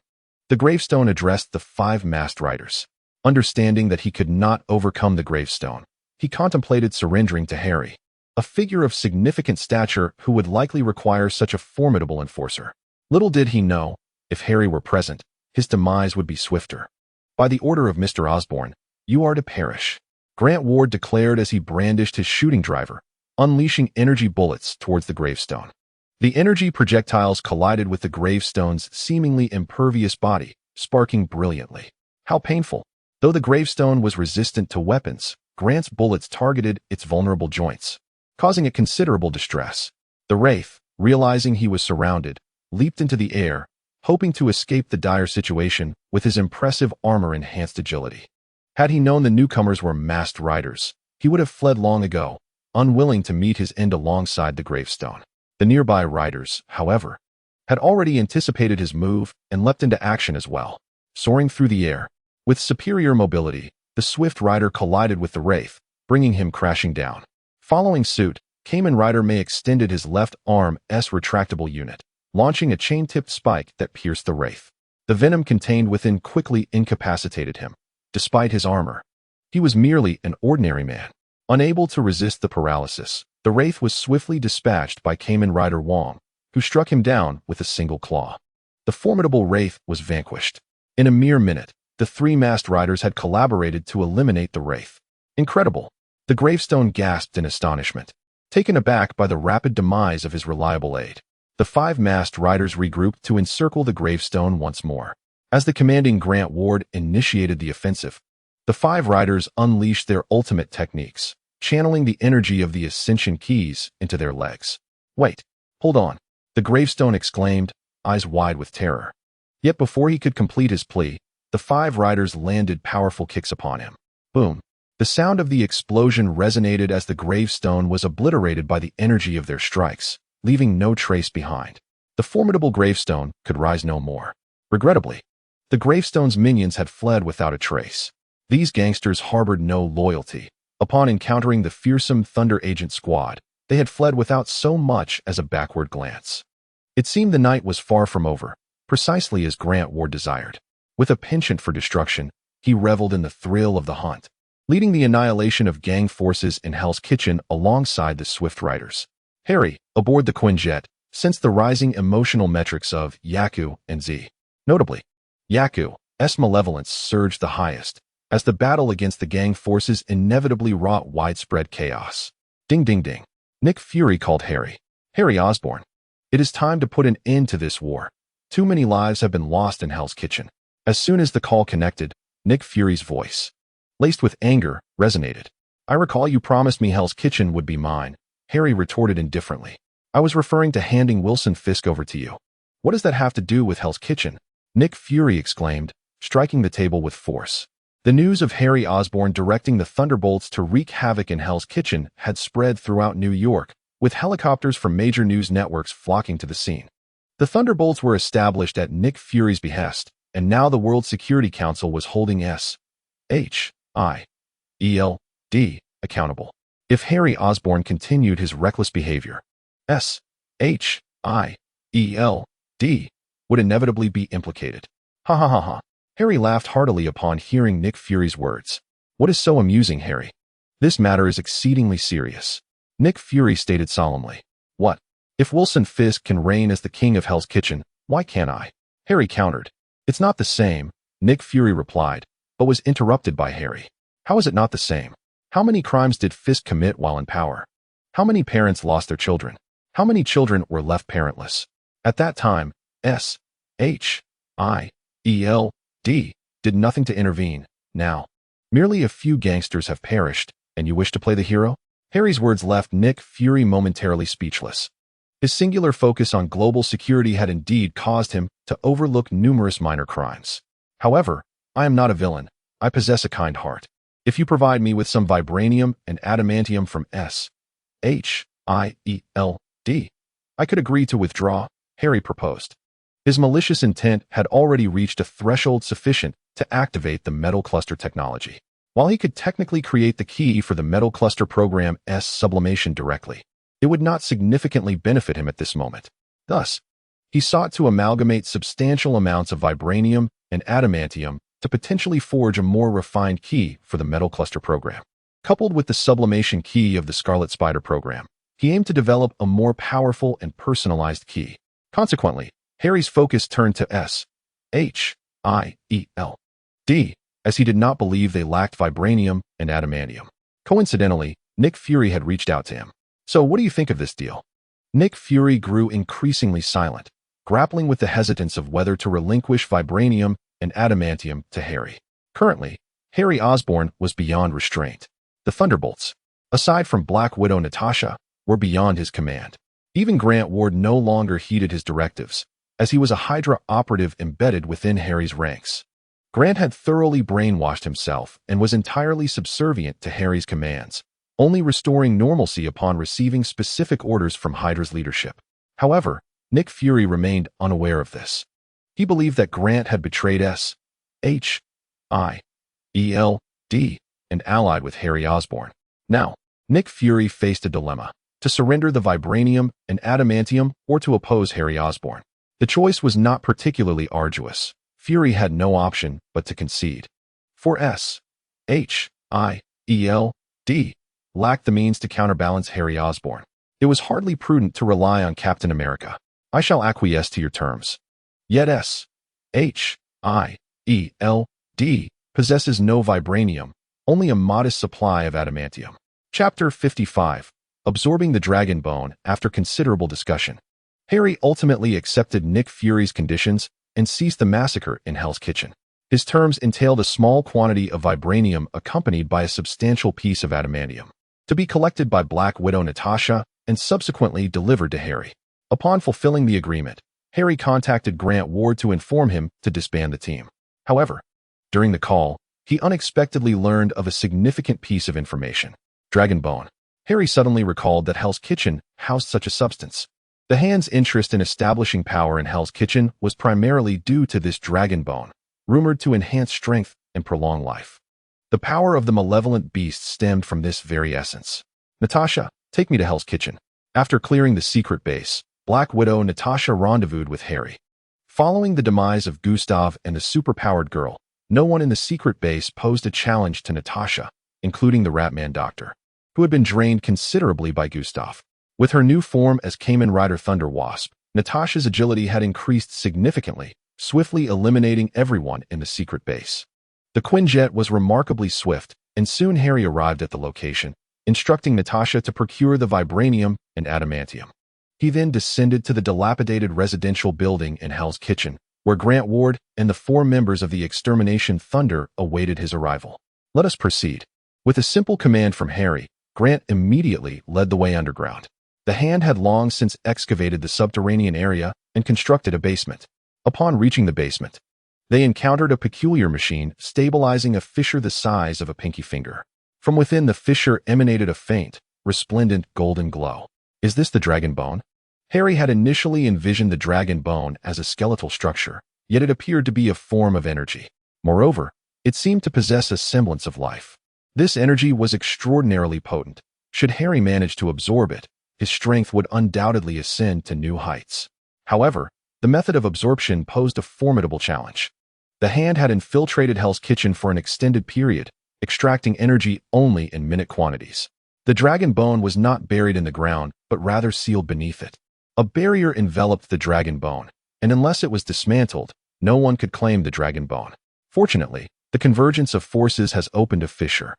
The gravestone addressed the 5 masked riders. Understanding that he could not overcome the gravestone, he contemplated surrendering to Harry, a figure of significant stature who would likely require such a formidable enforcer. Little did he know, if Harry were present, his demise would be swifter. "By the order of Mr. Osborn, you are to perish," Grant Ward declared as he brandished his shooting driver, unleashing energy bullets towards the gravestone. The energy projectiles collided with the gravestone's seemingly impervious body, sparking brilliantly. How painful! Though the gravestone was resistant to weapons, Grant's bullets targeted its vulnerable joints, causing it considerable distress. The Wraith, realizing he was surrounded, leaped into the air, hoping to escape the dire situation with his impressive armor-enhanced agility. Had he known the newcomers were masked riders, he would have fled long ago, unwilling to meet his end alongside the gravestone. The nearby riders, however, had already anticipated his move and leapt into action as well. Soaring through the air, with superior mobility, the swift rider collided with the Wraith, bringing him crashing down. Following suit, Kamen Rider May extended his left arm's retractable unit, launching a chain-tipped spike that pierced the Wraith. The venom contained within quickly incapacitated him. Despite his armor, he was merely an ordinary man. Unable to resist the paralysis, the Wraith was swiftly dispatched by Kamen Rider Wong, who struck him down with a single claw. The formidable Wraith was vanquished. In a mere minute, the 3 masked riders had collaborated to eliminate the Wraith. Incredible! The gravestone gasped in astonishment, taken aback by the rapid demise of his reliable aide. The 5 masked riders regrouped to encircle the gravestone once more. As the commanding Grant Ward initiated the offensive, the 5 riders unleashed their ultimate techniques, channeling the energy of the Ascension Keys into their legs. "Wait, hold on," the gravestone exclaimed, eyes wide with terror. Yet before he could complete his plea, the 5 riders landed powerful kicks upon him. Boom! The sound of the explosion resonated as the gravestone was obliterated by the energy of their strikes, leaving no trace behind. The formidable gravestone could rise no more. Regrettably, the gravestone's minions had fled without a trace. These gangsters harbored no loyalty. Upon encountering the fearsome Thunder Agent squad, they had fled without so much as a backward glance. It seemed the night was far from over, precisely as Grant Ward desired. With a penchant for destruction, he reveled in the thrill of the hunt. leading the annihilation of gang forces in Hell's Kitchen alongside the Swift Riders. Harry, aboard the Quinjet, sensed the rising emotional metrics of Yaku and Z. Notably, Yaku's malevolence surged the highest, as the battle against the gang forces inevitably wrought widespread chaos. Ding ding ding. Nick Fury called Harry. Harry Osborn. It is time to put an end to this war. Too many lives have been lost in Hell's Kitchen. As soon as the call connected, Nick Fury's voice, laced with anger, resonated. I recall you promised me Hell's Kitchen would be mine, Harry retorted indifferently. I was referring to handing Wilson Fisk over to you. What does that have to do with Hell's Kitchen? Nick Fury exclaimed, striking the table with force. The news of Harry Osborn directing the Thunderbolts to wreak havoc in Hell's Kitchen had spread throughout New York, with helicopters from major news networks flocking to the scene. The Thunderbolts were established at Nick Fury's behest, and now the World Security Council was holding SHIELD accountable. If Harry Osborn continued his reckless behavior, SHIELD would inevitably be implicated. Ha ha ha ha. Harry laughed heartily upon hearing Nick Fury's words. What is so amusing, Harry? This matter is exceedingly serious. Nick Fury stated solemnly. What? If Wilson Fisk can reign as the king of Hell's Kitchen, why can't I? Harry countered. It's not the same, Nick Fury replied, but was interrupted by Harry. How is it not the same? How many crimes did Fisk commit while in power? How many parents lost their children? How many children were left parentless? At that time, SHIELD did nothing to intervene. Now, merely a few gangsters have perished, and you wish to play the hero? Harry's words left Nick Fury momentarily speechless. His singular focus on global security had indeed caused him to overlook numerous minor crimes. However, I am not a villain. I possess a kind heart. If you provide me with some vibranium and adamantium from SHIELD, I could agree to withdraw, Harry proposed. His malicious intent had already reached a threshold sufficient to activate the metal cluster technology. While he could technically create the key for the metal cluster program's sublimation directly, it would not significantly benefit him at this moment. Thus, he sought to amalgamate substantial amounts of vibranium and adamantium to potentially forge a more refined key for the metal cluster program. Coupled with the sublimation key of the Scarlet Spider program, he aimed to develop a more powerful and personalized key. Consequently, Harry's focus turned to SHIELD, as he did not believe they lacked vibranium and adamantium. Coincidentally, Nick Fury had reached out to him. So what do you think of this deal? Nick Fury grew increasingly silent, grappling with the hesitance of whether to relinquish vibranium and adamantium to Harry. Currently, Harry Osborn was beyond restraint. The Thunderbolts, aside from Black Widow Natasha, were beyond his command. Even Grant Ward no longer heeded his directives, as he was a Hydra operative embedded within Harry's ranks. Grant had thoroughly brainwashed himself and was entirely subservient to Harry's commands, only restoring normalcy upon receiving specific orders from Hydra's leadership. However, Nick Fury remained unaware of this. He believed that Grant had betrayed SHIELD and allied with Harry Osborn. Now, Nick Fury faced a dilemma: to surrender the vibranium and adamantium or to oppose Harry Osborn. The choice was not particularly arduous. Fury had no option but to concede. For SHIELD lacked the means to counterbalance Harry Osborn. It was hardly prudent to rely on Captain America. I shall acquiesce to your terms. Yet SHIELD possesses no vibranium, only a modest supply of adamantium. Chapter 55. Absorbing the Dragon Bone. After considerable discussion, Harry ultimately accepted Nick Fury's conditions and ceased the massacre in Hell's Kitchen. His terms entailed a small quantity of vibranium accompanied by a substantial piece of adamantium, to be collected by Black Widow Natasha and subsequently delivered to Harry. Upon fulfilling the agreement, Harry contacted Grant Ward to inform him to disband the team. However, during the call, he unexpectedly learned of a significant piece of information: Dragon Bone. Harry suddenly recalled that Hell's Kitchen housed such a substance. The Hand's interest in establishing power in Hell's Kitchen was primarily due to this Dragon Bone, rumored to enhance strength and prolong life. The power of the malevolent beast stemmed from this very essence. Natasha, take me to Hell's Kitchen. After clearing the secret base, Black Widow Natasha rendezvoused with Harry. Following the demise of Gustav and the superpowered girl, no one in the secret base posed a challenge to Natasha, including the Ratman Doctor, who had been drained considerably by Gustav. With her new form as Kamen Rider Thunder Wasp, Natasha's agility had increased significantly, swiftly eliminating everyone in the secret base. The Quinjet was remarkably swift, and soon Harry arrived at the location, instructing Natasha to procure the vibranium and adamantium. He then descended to the dilapidated residential building in Hell's Kitchen, where Grant Ward and the 4 members of the Extermination Thunder awaited his arrival. Let us proceed. With a simple command from Harry, Grant immediately led the way underground. The Hand had long since excavated the subterranean area and constructed a basement. Upon reaching the basement, they encountered a peculiar machine stabilizing a fissure the size of a pinky finger. From within the fissure emanated a faint, resplendent golden glow. Is this the dragon bone? Harry had initially envisioned the dragon bone as a skeletal structure, yet it appeared to be a form of energy. Moreover, it seemed to possess a semblance of life. This energy was extraordinarily potent. Should Harry manage to absorb it, his strength would undoubtedly ascend to new heights. However, the method of absorption posed a formidable challenge. The Hand had infiltrated Hell's Kitchen for an extended period, extracting energy only in minute quantities. The dragon bone was not buried in the ground, but rather sealed beneath it. A barrier enveloped the dragon bone, and unless it was dismantled, no one could claim the dragon bone. Fortunately, the convergence of forces has opened a fissure.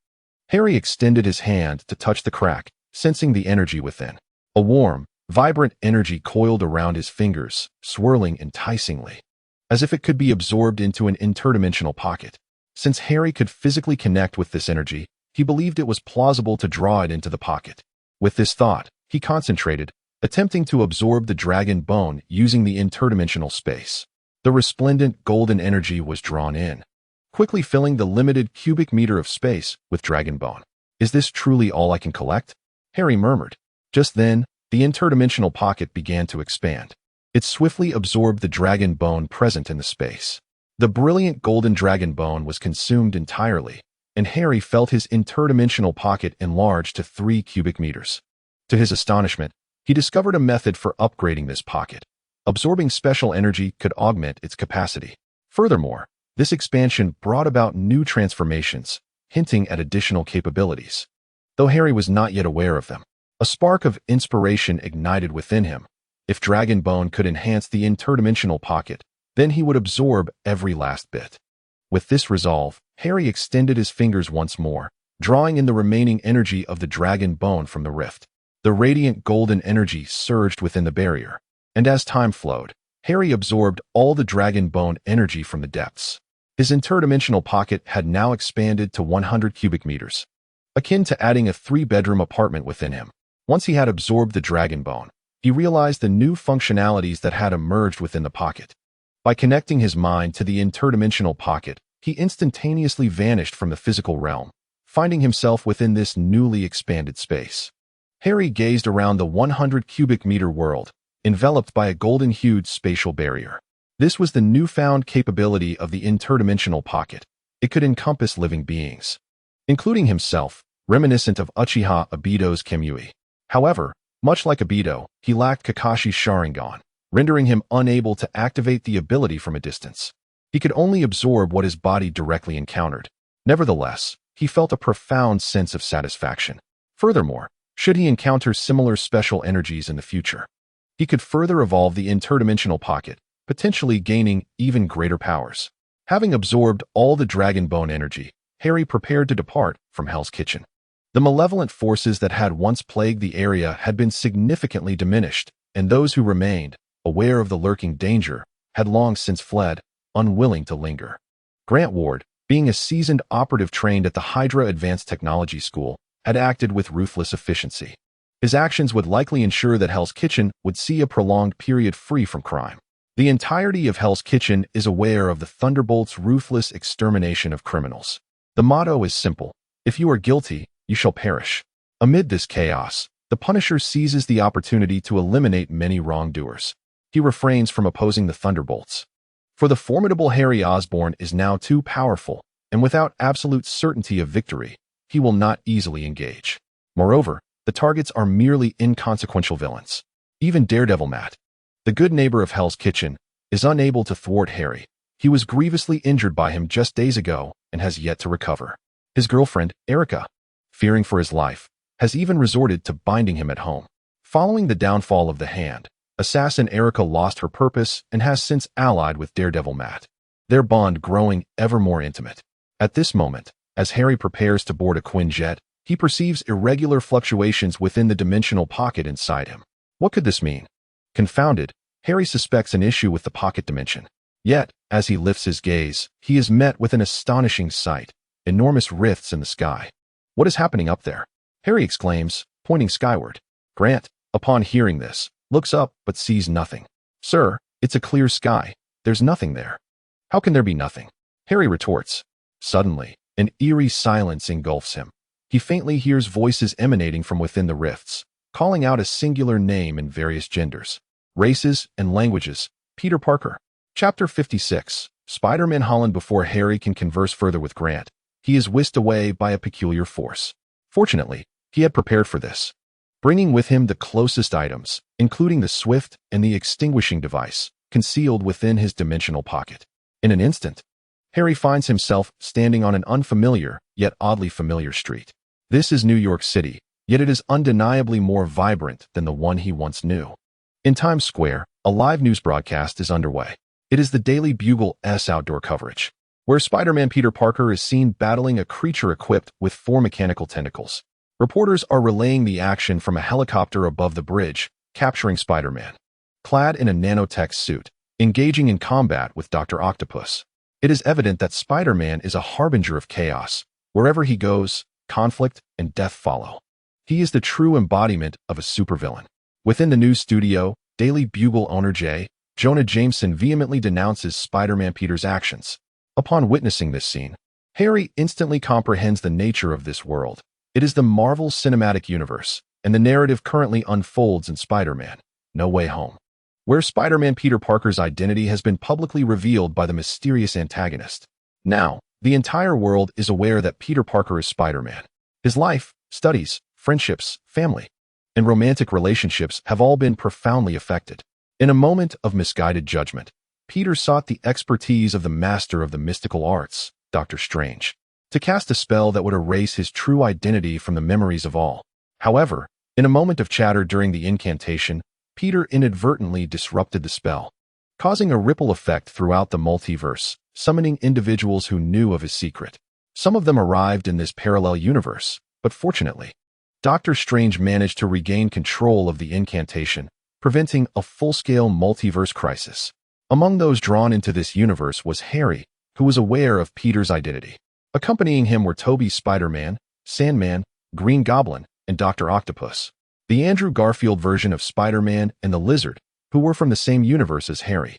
Harry extended his hand to touch the crack, sensing the energy within. A warm, vibrant energy coiled around his fingers, swirling enticingly, as if it could be absorbed into an interdimensional pocket. Since Harry could physically connect with this energy, he believed it was plausible to draw it into the pocket. With this thought, he concentrated, attempting to absorb the dragon bone using the interdimensional space. The resplendent golden energy was drawn in, quickly filling the limited cubic meter of space with dragon bone. Is this truly all I can collect? Harry murmured. Just then, the interdimensional pocket began to expand. It swiftly absorbed the dragon bone present in the space. The brilliant golden dragon bone was consumed entirely, and Harry felt his interdimensional pocket enlarge to 3 cubic meters. To his astonishment, he discovered a method for upgrading this pocket. Absorbing special energy could augment its capacity. Furthermore, this expansion brought about new transformations, hinting at additional capabilities. Though Harry was not yet aware of them, a spark of inspiration ignited within him. If Dragon Bone could enhance the interdimensional pocket, then he would absorb every last bit. With this resolve, Harry extended his fingers once more, drawing in the remaining energy of the Dragon Bone from the rift. The radiant golden energy surged within the barrier, and as time flowed, Harry absorbed all the Dragon Bone energy from the depths. His interdimensional pocket had now expanded to 100 cubic meters, akin to adding a 3-bedroom apartment within him. Once he had absorbed the Dragon Bone, he realized the new functionalities that had emerged within the pocket. By connecting his mind to the interdimensional pocket, he instantaneously vanished from the physical realm, finding himself within this newly expanded space. Harry gazed around the 100 cubic meter world, enveloped by a golden-hued spatial barrier. This was the newfound capability of the interdimensional pocket. It could encompass living beings, including himself, reminiscent of Uchiha Obito's Kamui. However, much like Obito, he lacked Kakashi's Sharingan, rendering him unable to activate the ability from a distance. He could only absorb what his body directly encountered. Nevertheless, he felt a profound sense of satisfaction. Furthermore, should he encounter similar special energies in the future, he could further evolve the interdimensional pocket, potentially gaining even greater powers. Having absorbed all the Dragon Bone energy, Harry prepared to depart from Hell's Kitchen. The malevolent forces that had once plagued the area had been significantly diminished, and those who remained, aware of the lurking danger, had long since fled, unwilling to linger. Grant Ward, being a seasoned operative trained at the Hydra Advanced Technology School, had acted with ruthless efficiency. His actions would likely ensure that Hell's Kitchen would see a prolonged period free from crime. The entirety of Hell's Kitchen is aware of the Thunderbolt's ruthless extermination of criminals. The motto is simple: if you are guilty, you shall perish. Amid this chaos, the Punisher seizes the opportunity to eliminate many wrongdoers. He refrains from opposing the Thunderbolts. For the formidable Harry Osborn is now too powerful, and without absolute certainty of victory, he will not easily engage. Moreover, the targets are merely inconsequential villains. Even Daredevil Matt, the good neighbor of Hell's Kitchen, is unable to thwart Harry. He was grievously injured by him just days ago and has yet to recover. His girlfriend, Erica, fearing for his life, has even resorted to binding him at home. Following the downfall of the Hand, assassin Erica lost her purpose and has since allied with Daredevil Matt, their bond growing ever more intimate. At this moment, as Harry prepares to board a Quinjet, he perceives irregular fluctuations within the dimensional pocket inside him. What could this mean? Confounded, Harry suspects an issue with the pocket dimension. Yet, as he lifts his gaze, he is met with an astonishing sight: enormous rifts in the sky. What is happening up there? Harry exclaims, pointing skyward. Grant, upon hearing this, looks up but sees nothing. Sir, it's a clear sky. There's nothing there. How can there be nothing? Harry retorts. Suddenly, an eerie silence engulfs him. He faintly hears voices emanating from within the rifts, calling out a singular name in various genders, races, and languages. Peter Parker. Chapter 56. Spider-Man Holland. Before Harry can converse further with Grant, he is whisked away by a peculiar force. Fortunately, he had prepared for this, bringing with him the closest items, including the swift and the extinguishing device, concealed within his dimensional pocket. In an instant, Harry finds himself standing on an unfamiliar, yet oddly familiar street. This is New York City, yet it is undeniably more vibrant than the one he once knew. In Times Square, a live news broadcast is underway. It is the Daily Bugle's outdoor coverage, where Spider-Man Peter Parker is seen battling a creature equipped with 4 mechanical tentacles. Reporters are relaying the action from a helicopter above the bridge, capturing Spider-Man, clad in a nanotech suit, engaging in combat with Dr. Octopus. It is evident that Spider-Man is a harbinger of chaos. Wherever he goes, conflict and death follow. He is the true embodiment of a supervillain. Within the news studio, Daily Bugle owner Jonah Jameson vehemently denounces Spider-Man Peter's actions. Upon witnessing this scene, Harry instantly comprehends the nature of this world. It is the Marvel Cinematic Universe, and the narrative currently unfolds in Spider-Man: No Way Home, where Spider-Man Peter Parker's identity has been publicly revealed by the mysterious antagonist. Now, the entire world is aware that Peter Parker is Spider-Man. His life, studies, friendships, family, and romantic relationships have all been profoundly affected. In a moment of misguided judgment, Peter sought the expertise of the master of the mystical arts, Dr. Strange, to cast a spell that would erase his true identity from the memories of all. However, in a moment of chatter during the incantation, Peter inadvertently disrupted the spell, causing a ripple effect throughout the multiverse, summoning individuals who knew of his secret. Some of them arrived in this parallel universe, but fortunately, Dr. Strange managed to regain control of the incantation, preventing a full-scale multiverse crisis. Among those drawn into this universe was Harry, who was aware of Peter's identity. Accompanying him were Tobey's Spider-Man, Sandman, Green Goblin, and Dr. Octopus, the Andrew Garfield version of Spider-Man, and the Lizard, who were from the same universe as Harry,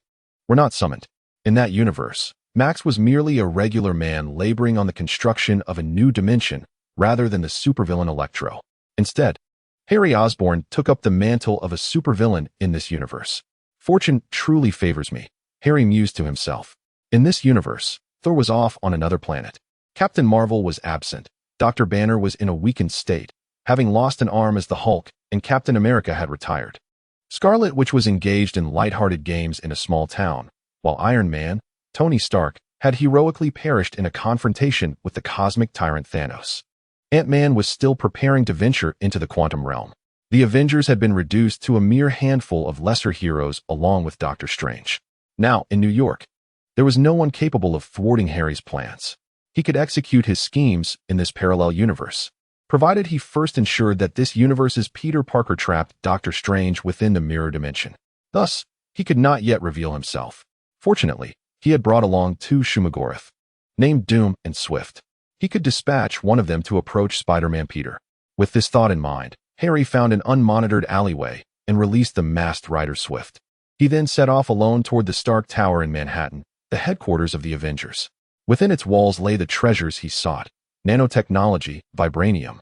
were not summoned. In that universe, Max was merely a regular man laboring on the construction of a new dimension rather than the supervillain Electro. Instead, Harry Osborn took up the mantle of a supervillain in this universe. Fortune truly favors me, Harry mused to himself. In this universe, Thor was off on another planet. Captain Marvel was absent. Dr. Banner was in a weakened state, having lost an arm as the Hulk, and Captain America had retired. Scarlet Witch was engaged in lighthearted games in a small town, while Iron Man, Tony Stark, had heroically perished in a confrontation with the cosmic tyrant Thanos. Ant-Man was still preparing to venture into the quantum realm. The Avengers had been reduced to a mere handful of lesser heroes along with Doctor Strange. Now, in New York, there was no one capable of thwarting Harry's plans. He could execute his schemes in this parallel universe, provided he first ensured that this universe's Peter Parker trapped Doctor Strange within the mirror dimension. Thus, he could not yet reveal himself. Fortunately, he had brought along 2 Shumagorath, named Doom and Swift. He could dispatch one of them to approach Spider-Man Peter. With this thought in mind, Harry found an unmonitored alleyway and released the masked rider Swift. He then set off alone toward the Stark Tower in Manhattan, the headquarters of the Avengers. Within its walls lay the treasures he sought: nanotechnology, vibranium,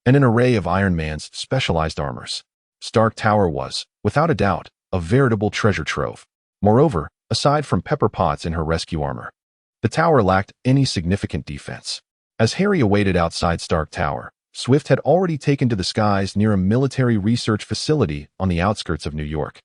and an array of Iron Man's specialized armors. Stark Tower was, without a doubt, a veritable treasure trove. Moreover, aside from Pepper Potts in her rescue armor, the tower lacked any significant defense. As Harry awaited outside Stark Tower, Swift had already taken to the skies near a military research facility on the outskirts of New York,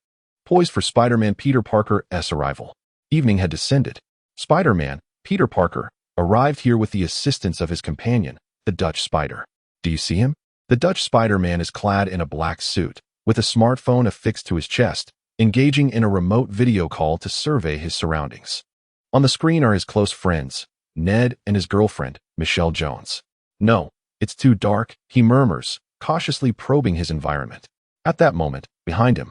poised for Spider-Man Peter Parker's arrival. Evening had descended. Spider-Man Peter Parker arrived here with the assistance of his companion, the Dutch Spider. Do you see him? The Dutch Spider-Man is clad in a black suit, with a smartphone affixed to his chest, engaging in a remote video call to survey his surroundings. On the screen are his close friends, Ned and his girlfriend, Michelle Jones. No, it's too dark, he murmurs, cautiously probing his environment. At that moment, behind him,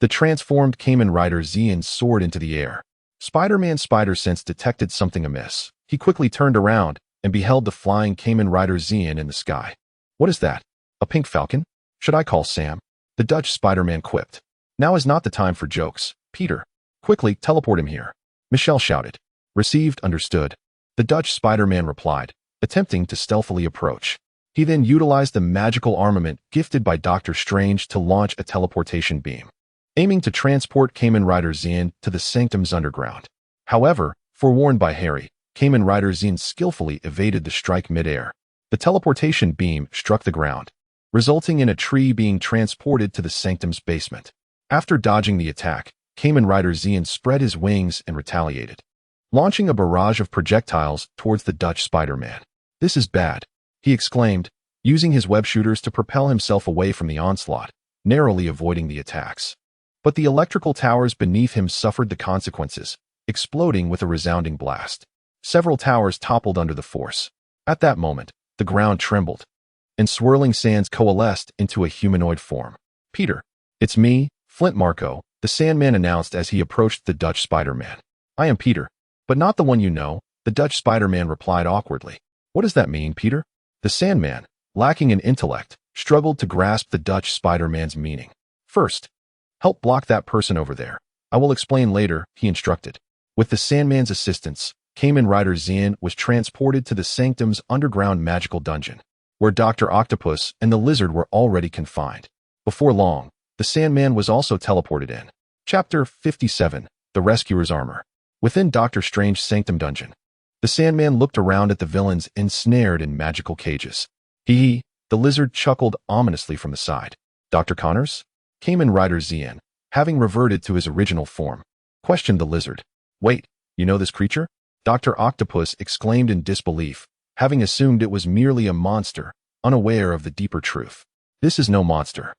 the transformed Kamen Rider Xian soared into the air. Spider-Man's spider sense detected something amiss. He quickly turned around and beheld the flying Kamen Rider Xian in the sky. What is that? A pink falcon? Should I call Sam? The Dutch Spider-Man quipped. Now is not the time for jokes. Peter, quickly teleport him here. Michelle shouted. Received, understood. The Dutch Spider-Man replied, attempting to stealthily approach. He then utilized the magical armament gifted by Doctor Strange to launch a teleportation beam, aiming to transport Kamen Rider Xian to the Sanctum's underground. However, forewarned by Harry, Kamen Rider Xian skillfully evaded the strike mid-air. The teleportation beam struck the ground, resulting in a tree being transported to the Sanctum's basement. After dodging the attack, Kamen Rider Xian spread his wings and retaliated, launching a barrage of projectiles towards the Dutch Spider-Man. This is bad, he exclaimed, using his web shooters to propel himself away from the onslaught, narrowly avoiding the attacks. But the electrical towers beneath him suffered the consequences, exploding with a resounding blast. Several towers toppled under the force. At that moment, the ground trembled, and swirling sands coalesced into a humanoid form. Peter, it's me, Flint Marco, the Sandman announced as he approached the Dutch Spider-Man. I am Peter, but not the one you know, the Dutch Spider-Man replied awkwardly. What does that mean, Peter? The Sandman, lacking in intellect, struggled to grasp the Dutch Spider-Man's meaning. First, help block that person over there. I will explain later, he instructed. With the Sandman's assistance, Kamen Rider Xian was transported to the Sanctum's underground magical dungeon, where Dr. Octopus and the Lizard were already confined. Before long, the Sandman was also teleported in. Chapter 57, The Rescuer's Armor. Within Doctor Strange's Sanctum dungeon, the Sandman looked around at the villains ensnared in magical cages. The Lizard chuckled ominously from the side. Dr. Connors? Kamen Rider Xian, having reverted to his original form, questioned the Lizard. Wait, you know this creature? Dr. Octopus exclaimed in disbelief, having assumed it was merely a monster, unaware of the deeper truth. This is no monster.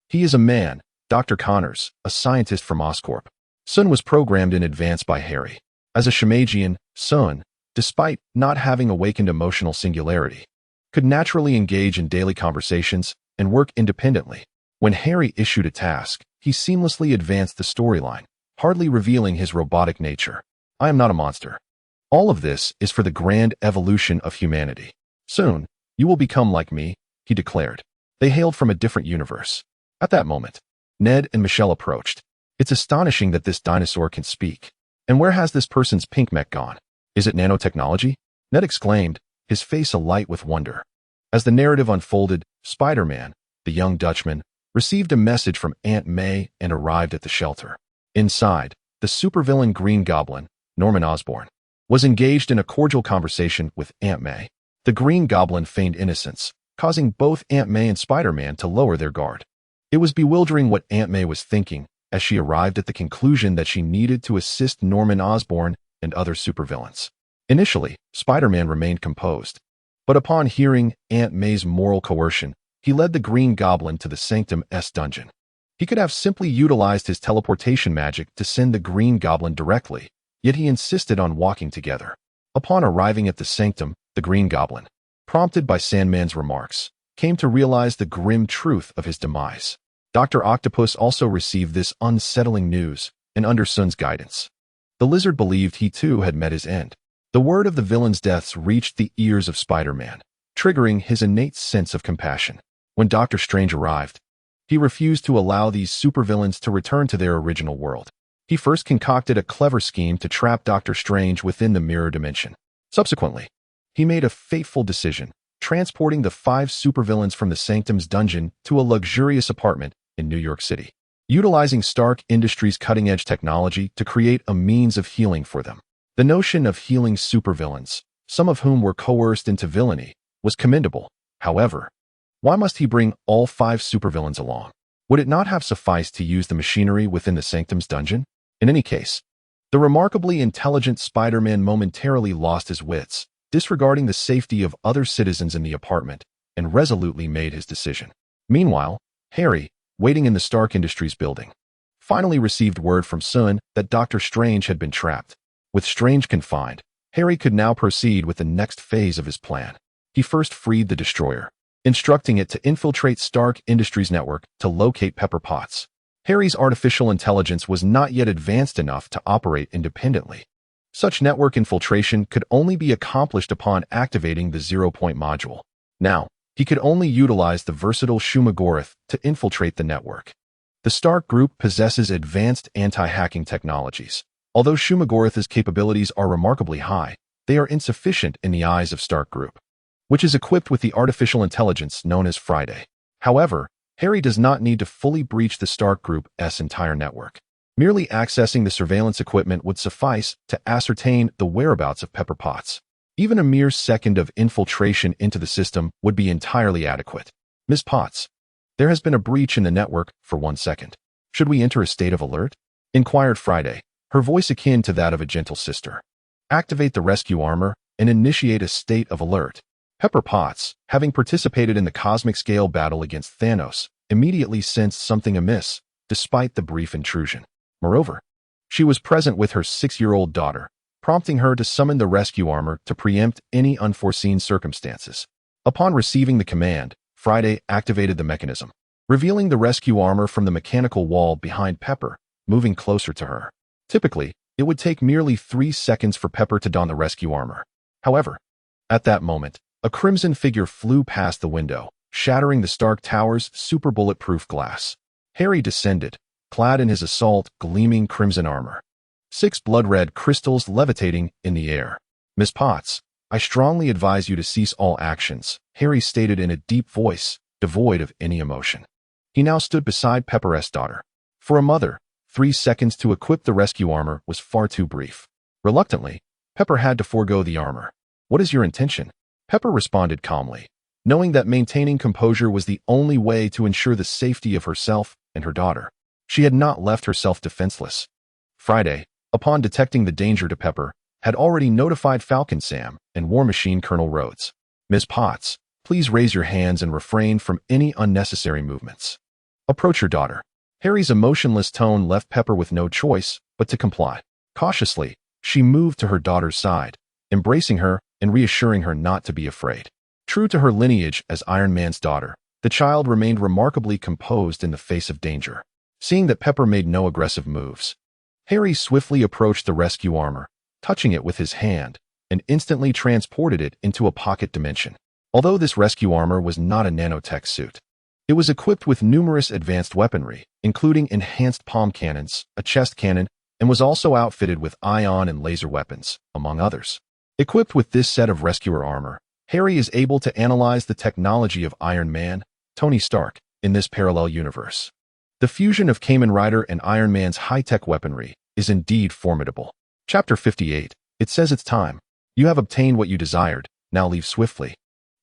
He is a man, Dr. Connors, a scientist from Oscorp. Sun was programmed in advance by Harry. As a Shamagian, Sun, despite not having awakened emotional singularity, could naturally engage in daily conversations and work independently. When Harry issued a task, he seamlessly advanced the storyline, hardly revealing his robotic nature. I am not a monster. All of this is for the grand evolution of humanity. Soon, you will become like me, he declared. They hailed from a different universe. At that moment, Ned and Michelle approached. It's astonishing that this dinosaur can speak. And where has this person's pink mech gone? Is it nanotechnology? Ned exclaimed, his face alight with wonder. As the narrative unfolded, Spider-Man, the young Dutchman, received a message from Aunt May and arrived at the shelter. Inside, the supervillain Green Goblin, Norman Osborn, was engaged in a cordial conversation with Aunt May. The Green Goblin feigned innocence, causing both Aunt May and Spider-Man to lower their guard. It was bewildering what Aunt May was thinking as she arrived at the conclusion that she needed to assist Norman Osborn and other supervillains. Initially, Spider-Man remained composed, but upon hearing Aunt May's moral coercion, he led the Green Goblin to the Sanctum's dungeon. He could have simply utilized his teleportation magic to send the Green Goblin directly, yet he insisted on walking together. Upon arriving at the Sanctum, the Green Goblin, prompted by Sandman's remarks, came to realize the grim truth of his demise. Dr. Octopus also received this unsettling news, and under Sun's guidance, the Lizard believed he too had met his end. The word of the villain's deaths reached the ears of Spider-Man, triggering his innate sense of compassion. When Doctor Strange arrived, he refused to allow these supervillains to return to their original world. He first concocted a clever scheme to trap Doctor Strange within the mirror dimension. Subsequently, he made a fateful decision, transporting the 5 supervillains from the Sanctum's dungeon to a luxurious apartment in New York City, utilizing Stark Industries' cutting-edge technology to create a means of healing for them. The notion of healing supervillains, some of whom were coerced into villainy, was commendable. However, why must he bring all 5 supervillains along? Would it not have sufficed to use the machinery within the Sanctum's dungeon? In any case, the remarkably intelligent Spider-Man momentarily lost his wits, disregarding the safety of other citizens in the apartment, and resolutely made his decision. Meanwhile, Harry, waiting in the Stark Industries building, finally received word from Sun that Dr. Strange had been trapped. With Strange confined, Harry could now proceed with the next phase of his plan. He first freed the Destroyer, instructing it to infiltrate Stark Industries' network to locate Pepper Potts. Harry's artificial intelligence was not yet advanced enough to operate independently. Such network infiltration could only be accomplished upon activating the 0-point module. Now, he could only utilize the versatile Shumagorath to infiltrate the network. The Stark Group possesses advanced anti-hacking technologies. Although Shumagorath's capabilities are remarkably high, they are insufficient in the eyes of Stark Group, which is equipped with the artificial intelligence known as Friday. However, Harry does not need to fully breach the Stark Group's entire network. Merely accessing the surveillance equipment would suffice to ascertain the whereabouts of Pepper Potts. Even a mere second of infiltration into the system would be entirely adequate. Miss Potts, there has been a breach in the network for 1 second. Should we enter a state of alert? Inquired Friday, her voice akin to that of a gentle sister. Activate the rescue armor and initiate a state of alert. Pepper Potts, having participated in the cosmic scale battle against Thanos, immediately sensed something amiss, despite the brief intrusion. Moreover, she was present with her 6-year-old daughter, prompting her to summon the rescue armor to preempt any unforeseen circumstances. Upon receiving the command, Friday activated the mechanism, revealing the rescue armor from the mechanical wall behind Pepper, moving closer to her. Typically, it would take merely 3 seconds for Pepper to don the rescue armor. However, at that moment, a crimson figure flew past the window, shattering the Stark Tower's super bulletproof glass. Harry descended, clad in his assault gleaming crimson armor. 6 blood-red crystals levitating in the air. Miss Potts, I strongly advise you to cease all actions, Harry stated in a deep voice, devoid of any emotion. He now stood beside Pepper's daughter. For a mother, 3 seconds to equip the rescue armor was far too brief. Reluctantly, Pepper had to forego the armor. What is your intention? Pepper responded calmly, knowing that maintaining composure was the only way to ensure the safety of herself and her daughter. She had not left herself defenseless. Friday, upon detecting the danger to Pepper, had already notified Falcon Sam and War Machine Colonel Rhodes. Miss Potts, please raise your hands and refrain from any unnecessary movements. Approach your daughter. Harry's emotionless tone left Pepper with no choice but to comply. Cautiously, she moved to her daughter's side, embracing her and reassuring her not to be afraid. True to her lineage as Iron Man's daughter, the child remained remarkably composed in the face of danger. Seeing that Pepper made no aggressive moves, Harry swiftly approached the rescue armor, touching it with his hand, and instantly transported it into a pocket dimension. Although this rescue armor was not a nanotech suit, it was equipped with numerous advanced weaponry, including enhanced palm cannons, a chest cannon, and was also outfitted with ion and laser weapons, among others. Equipped with this set of rescuer armor, Harry is able to analyze the technology of Iron Man, Tony Stark, in this parallel universe. The fusion of Kamen Rider and Iron Man's high-tech weaponry is indeed formidable. Chapter 58. It says it's time. You have obtained what you desired, now leave swiftly.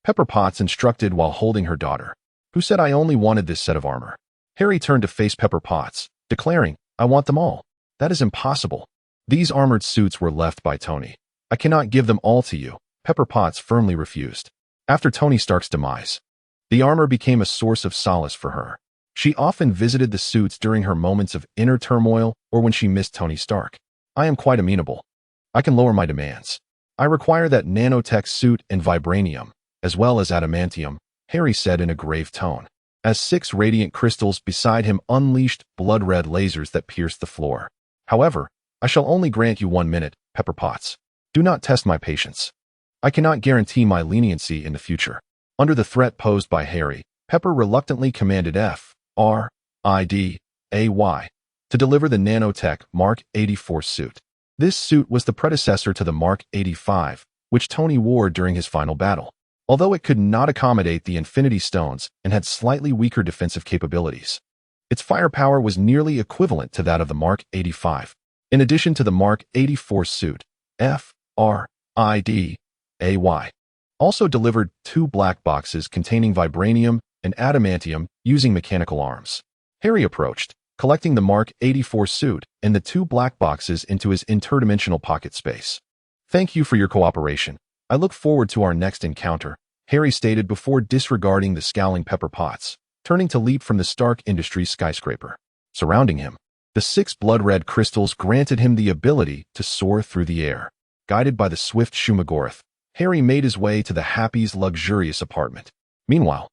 Pepper Potts instructed while holding her daughter, who said I only wanted this set of armor. Harry turned to face Pepper Potts, declaring, I want them all. That is impossible. These armored suits were left by Tony. I cannot give them all to you. Pepper Potts firmly refused. After Tony Stark's demise, the armor became a source of solace for her. She often visited the suits during her moments of inner turmoil or when she missed Tony Stark. I am quite amenable. I can lower my demands. I require that nanotech suit and vibranium, as well as adamantium, Harry said in a grave tone, as 6 radiant crystals beside him unleashed blood-red lasers that pierced the floor. However, I shall only grant you 1 minute, Pepper Potts. Do not test my patience. I cannot guarantee my leniency in the future. Under the threat posed by Harry, Pepper reluctantly commanded Friday to deliver the nanotech Mark 84 suit. This suit was the predecessor to the Mark 85, which Tony wore during his final battle. Although it could not accommodate the Infinity Stones and had slightly weaker defensive capabilities, its firepower was nearly equivalent to that of the Mark 85. In addition to the Mark 84 suit, Friday also delivered 2 black boxes containing vibranium and adamantium using mechanical arms. Harry approached, collecting the Mark 84 suit and the 2 black boxes into his interdimensional pocket space. Thank you for your cooperation. I look forward to our next encounter, Harry stated before disregarding the scowling Pepper Potts, turning to leap from the Stark Industries skyscraper. Surrounding him, the 6 blood-red crystals granted him the ability to soar through the air. Guided by the swift Shumagorath, Harry made his way to the Happy's luxurious apartment. Meanwhile,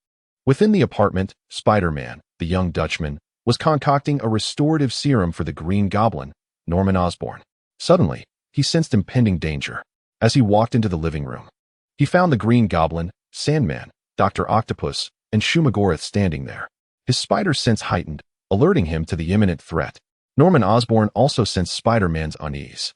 within the apartment, Spider-Man, the young Dutchman, was concocting a restorative serum for the Green Goblin, Norman Osborn. Suddenly, he sensed impending danger. As he walked into the living room, he found the Green Goblin, Sandman, Dr. Octopus, and Shumagorath standing there. His spider sense heightened, alerting him to the imminent threat. Norman Osborn also sensed Spider-Man's unease.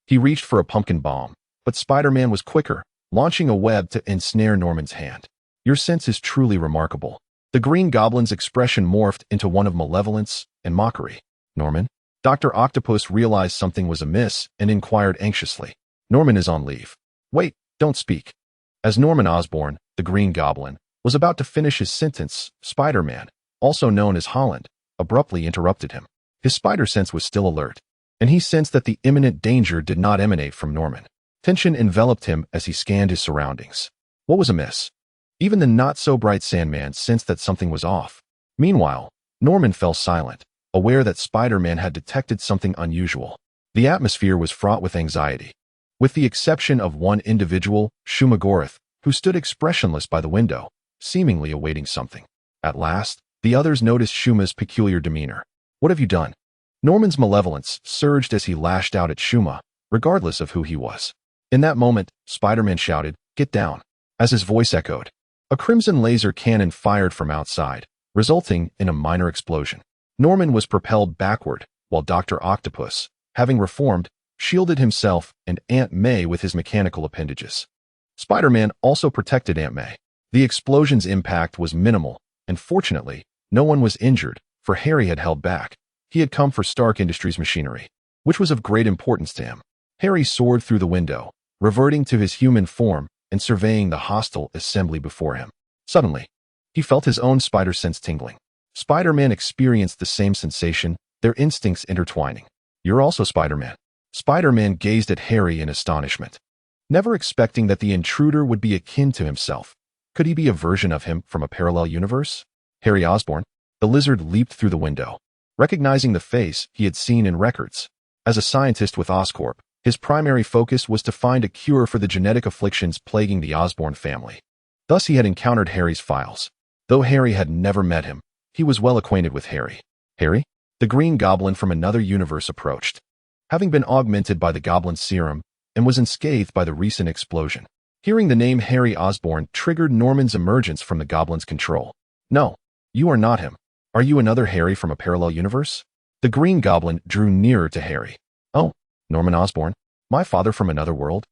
He reached for a pumpkin bomb, but Spider-Man was quicker, launching a web to ensnare Norman's hand. Your sense is truly remarkable. The Green Goblin's expression morphed into one of malevolence and mockery. Norman? Dr. Octopus realized something was amiss and inquired anxiously. Norman is on leave. Wait, don't speak. As Norman Osborn, the Green Goblin, was about to finish his sentence, Spider-Man, also known as Holland, abruptly interrupted him. His spider sense was still alert, and he sensed that the imminent danger did not emanate from Norman. Tension enveloped him as he scanned his surroundings. What was amiss? Even the not-so-bright Sandman sensed that something was off. Meanwhile, Norman fell silent, aware that Spider-Man had detected something unusual. The atmosphere was fraught with anxiety. With the exception of one individual, Shumagorath, who stood expressionless by the window, seemingly awaiting something. At last, the others noticed Shuma's peculiar demeanor. What have you done? Norman's malevolence surged as he lashed out at Shuma, regardless of who he was. In that moment, Spider-Man shouted, "Get down!" As his voice echoed, a crimson laser cannon fired from outside, resulting in a minor explosion. Norman was propelled backward, while Dr. Octopus, having reformed, shielded himself and Aunt May with his mechanical appendages. Spider-Man also protected Aunt May. The explosion's impact was minimal, and fortunately, no one was injured, for Harry had held back. He had come for Stark Industries machinery, which was of great importance to him. Harry soared through the window, reverting to his human form and surveying the hostile assembly before him. Suddenly, he felt his own spider sense tingling. Spider-Man experienced the same sensation, their instincts intertwining. You're also Spider-Man. Spider-Man gazed at Harry in astonishment, never expecting that the intruder would be akin to himself. Could he be a version of him from a parallel universe? Harry Osborn? The lizard leaped through the window, recognizing the face he had seen in records. As a scientist with Oscorp, his primary focus was to find a cure for the genetic afflictions plaguing the Osborn family. Thus he had encountered Harry's files. Though Harry had never met him, he was well acquainted with Harry. Harry? The Green Goblin from another universe approached, having been augmented by the Goblin's serum, and was unscathed by the recent explosion. Hearing the name Harry Osborn triggered Norman's emergence from the Goblin's control. No, you are not him. Are you another Harry from a parallel universe? The Green Goblin drew nearer to Harry. Oh, Norman Osborn, my father from another world?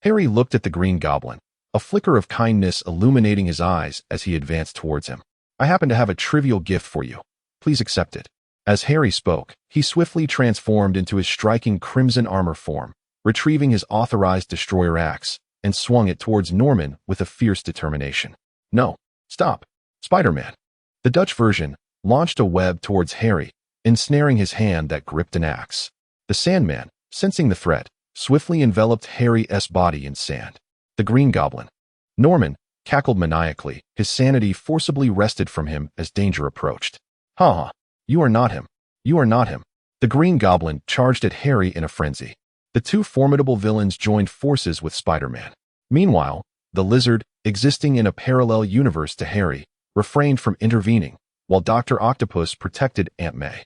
Harry looked at the Green Goblin, a flicker of kindness illuminating his eyes as he advanced towards him. I happen to have a trivial gift for you. Please accept it. As Harry spoke, he swiftly transformed into his striking crimson armor form, retrieving his authorized destroyer axe, and swung it towards Norman with a fierce determination. No, stop. Spider-Man. The Dutch version launched a web towards Harry, ensnaring his hand that gripped an axe. The Sandman, sensing the threat, swiftly enveloped Harry's body in sand. The Green Goblin. Norman cackled maniacally, his sanity forcibly wrested from him as danger approached. Ha ha. You are not him. You are not him. The Green Goblin charged at Harry in a frenzy. The two formidable villains joined forces with Spider-Man. Meanwhile, the lizard, existing in a parallel universe to Harry, refrained from intervening, while Dr. Octopus protected Aunt May.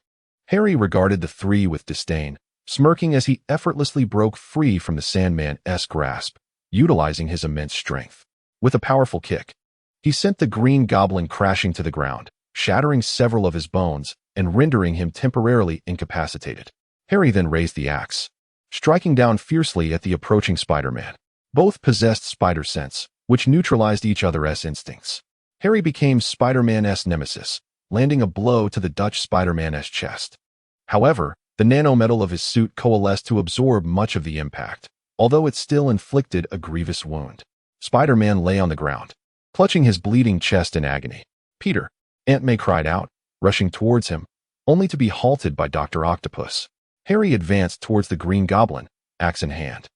Harry regarded the three with disdain, smirking as he effortlessly broke free from the Sandman's grasp, utilizing his immense strength. With a powerful kick, he sent the Green Goblin crashing to the ground, shattering several of his bones and rendering him temporarily incapacitated. Harry then raised the axe, striking down fiercely at the approaching Spider-Man. Both possessed spider sense, which neutralized each other's instincts. Harry became Spider-Man's nemesis, landing a blow to the Dutch Spider-Man's chest. However, the nanometal of his suit coalesced to absorb much of the impact, although it still inflicted a grievous wound. Spider-Man lay on the ground, clutching his bleeding chest in agony. Peter, Aunt May cried out, rushing towards him, only to be halted by Dr. Octopus. Harry advanced towards the Green Goblin, axe in hand.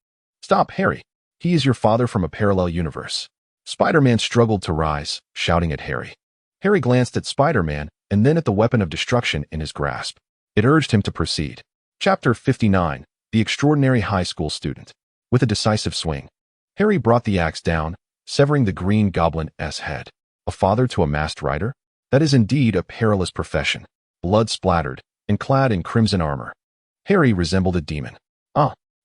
Stop, Harry. He is your father from a parallel universe. Spider-Man struggled to rise, shouting at Harry. Harry glanced at Spider-Man and then at the weapon of destruction in his grasp. It urged him to proceed. Chapter 59, The Extraordinary High School Student. With a decisive swing, Harry brought the axe down, severing the Green Goblin's head. A father to a masked rider? That is indeed a perilous profession. Blood splattered, and clad in crimson armor. Harry resembled a demon.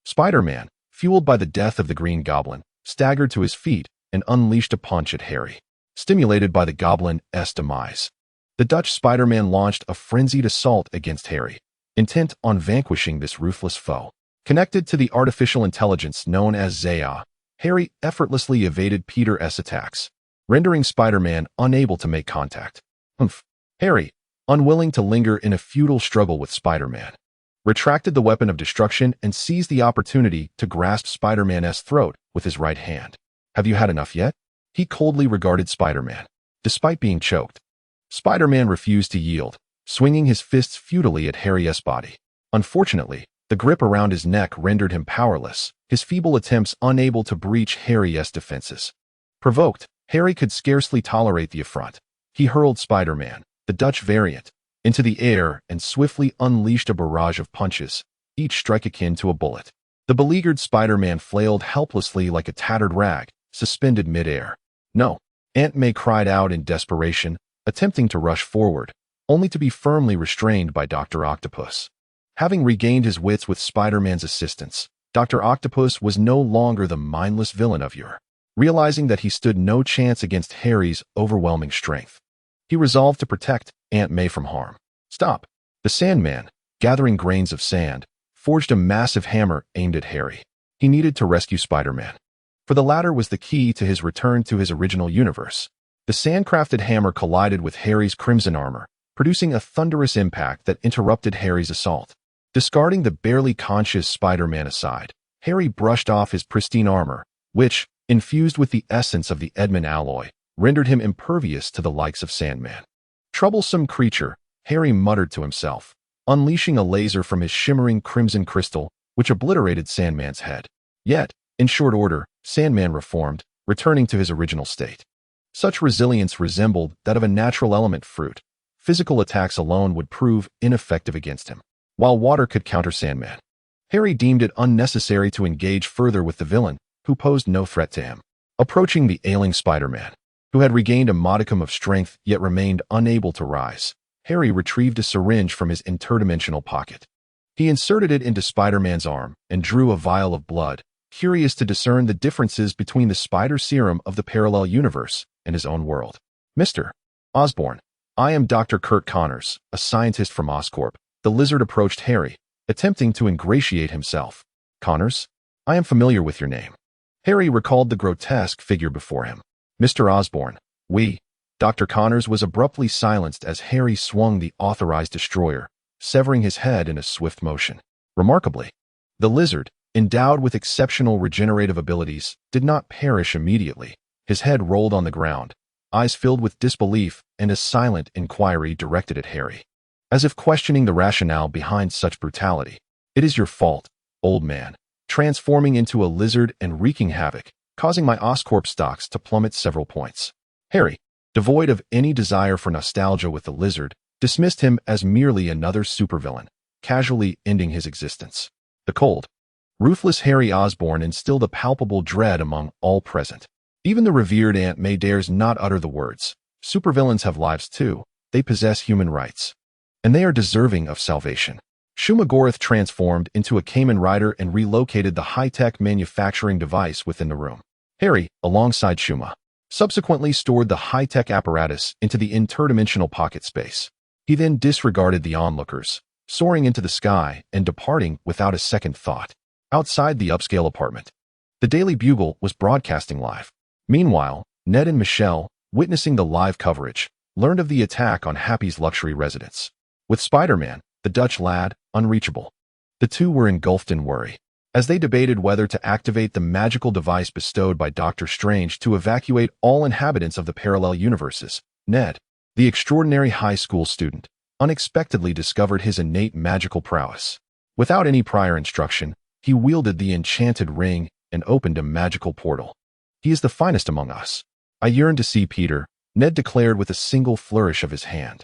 Spider-Man, fueled by the death of the Green Goblin, staggered to his feet and unleashed a punch at Harry, stimulated by the Goblin's demise. The Dutch Spider-Man launched a frenzied assault against Harry, intent on vanquishing this ruthless foe. Connected to the artificial intelligence known as Zaya, Harry effortlessly evaded Peter's attacks, rendering Spider-Man unable to make contact. Harry, unwilling to linger in a futile struggle with Spider-Man, retracted the weapon of destruction and seized the opportunity to grasp Spider-Man's throat with his right hand. Have you had enough yet? He coldly regarded Spider-Man. Despite being choked, Spider-Man refused to yield, swinging his fists futilely at Harry's body. Unfortunately, the grip around his neck rendered him powerless, his feeble attempts unable to breach Harry's defenses. Provoked, Harry could scarcely tolerate the affront. He hurled Spider-Man, the Dutch variant, into the air and swiftly unleashed a barrage of punches, each strike akin to a bullet. The beleaguered Spider-Man flailed helplessly like a tattered rag, suspended mid-air. No, Aunt May cried out in desperation, attempting to rush forward, only to be firmly restrained by Dr. Octopus. Having regained his wits with Spider-Man's assistance, Dr. Octopus was no longer the mindless villain of yore. Realizing that he stood no chance against Harry's overwhelming strength, he resolved to protect Aunt May from harm. Stop! The Sandman, gathering grains of sand, forged a massive hammer aimed at Harry. He needed to rescue Spider-Man, for the latter was the key to his return to his original universe. The sand-crafted hammer collided with Harry's crimson armor, producing a thunderous impact that interrupted Harry's assault. Discarding the barely conscious Spider-Man aside, Harry brushed off his pristine armor, which, infused with the essence of the Edmund alloy, rendered him impervious to the likes of Sandman. Troublesome creature, Harry muttered to himself, unleashing a laser from his shimmering crimson crystal, which obliterated Sandman's head. Yet, in short order, Sandman reformed, returning to his original state. Such resilience resembled that of a natural element fruit. Physical attacks alone would prove ineffective against him, while water could counter Sandman. Harry deemed it unnecessary to engage further with the villain, who posed no threat to him. Approaching the ailing Spider-Man, who had regained a modicum of strength yet remained unable to rise, Harry retrieved a syringe from his interdimensional pocket. He inserted it into Spider-Man's arm and drew a vial of blood, curious to discern the differences between the spider serum of the parallel universe and his own world. Mr. Osborn, I am Dr. Kurt Connors, a scientist from Oscorp. The lizard approached Harry, attempting to ingratiate himself. Connors, I am familiar with your name. Harry recalled the grotesque figure before him. Mr. Osborn, Dr. Connors was abruptly silenced as Harry swung the authorized destroyer, severing his head in a swift motion. Remarkably, the lizard, endowed with exceptional regenerative abilities, did not perish immediately. His head rolled on the ground, eyes filled with disbelief and a silent inquiry directed at Harry, as if questioning the rationale behind such brutality. It is your fault, old man, transforming into a lizard and wreaking havoc, causing my Oscorp stocks to plummet several points. Harry, devoid of any desire for nostalgia with the lizard, dismissed him as merely another supervillain, casually ending his existence. The cold, ruthless Harry Osborn instilled a palpable dread among all present. Even the revered Aunt May dares not utter the words. Supervillains have lives too. They possess human rights, and they are deserving of salvation. Shuma Gorath transformed into a Kamen Rider and relocated the high-tech manufacturing device within the room. Harry, alongside Shuma, subsequently stored the high-tech apparatus into the interdimensional pocket space. He then disregarded the onlookers, soaring into the sky and departing without a second thought. Outside the upscale apartment, the Daily Bugle was broadcasting live. Meanwhile, Ned and Michelle, witnessing the live coverage, learned of the attack on Happy's luxury residence. With Spider-Man, the Dutch lad, unreachable, the two were engulfed in worry. As they debated whether to activate the magical device bestowed by Doctor Strange to evacuate all inhabitants of the parallel universes, Ned, the extraordinary high school student, unexpectedly discovered his innate magical prowess. Without any prior instruction, he wielded the enchanted ring and opened a magical portal. He is the finest among us. I yearn to see Peter, Ned declared with a single flourish of his hand.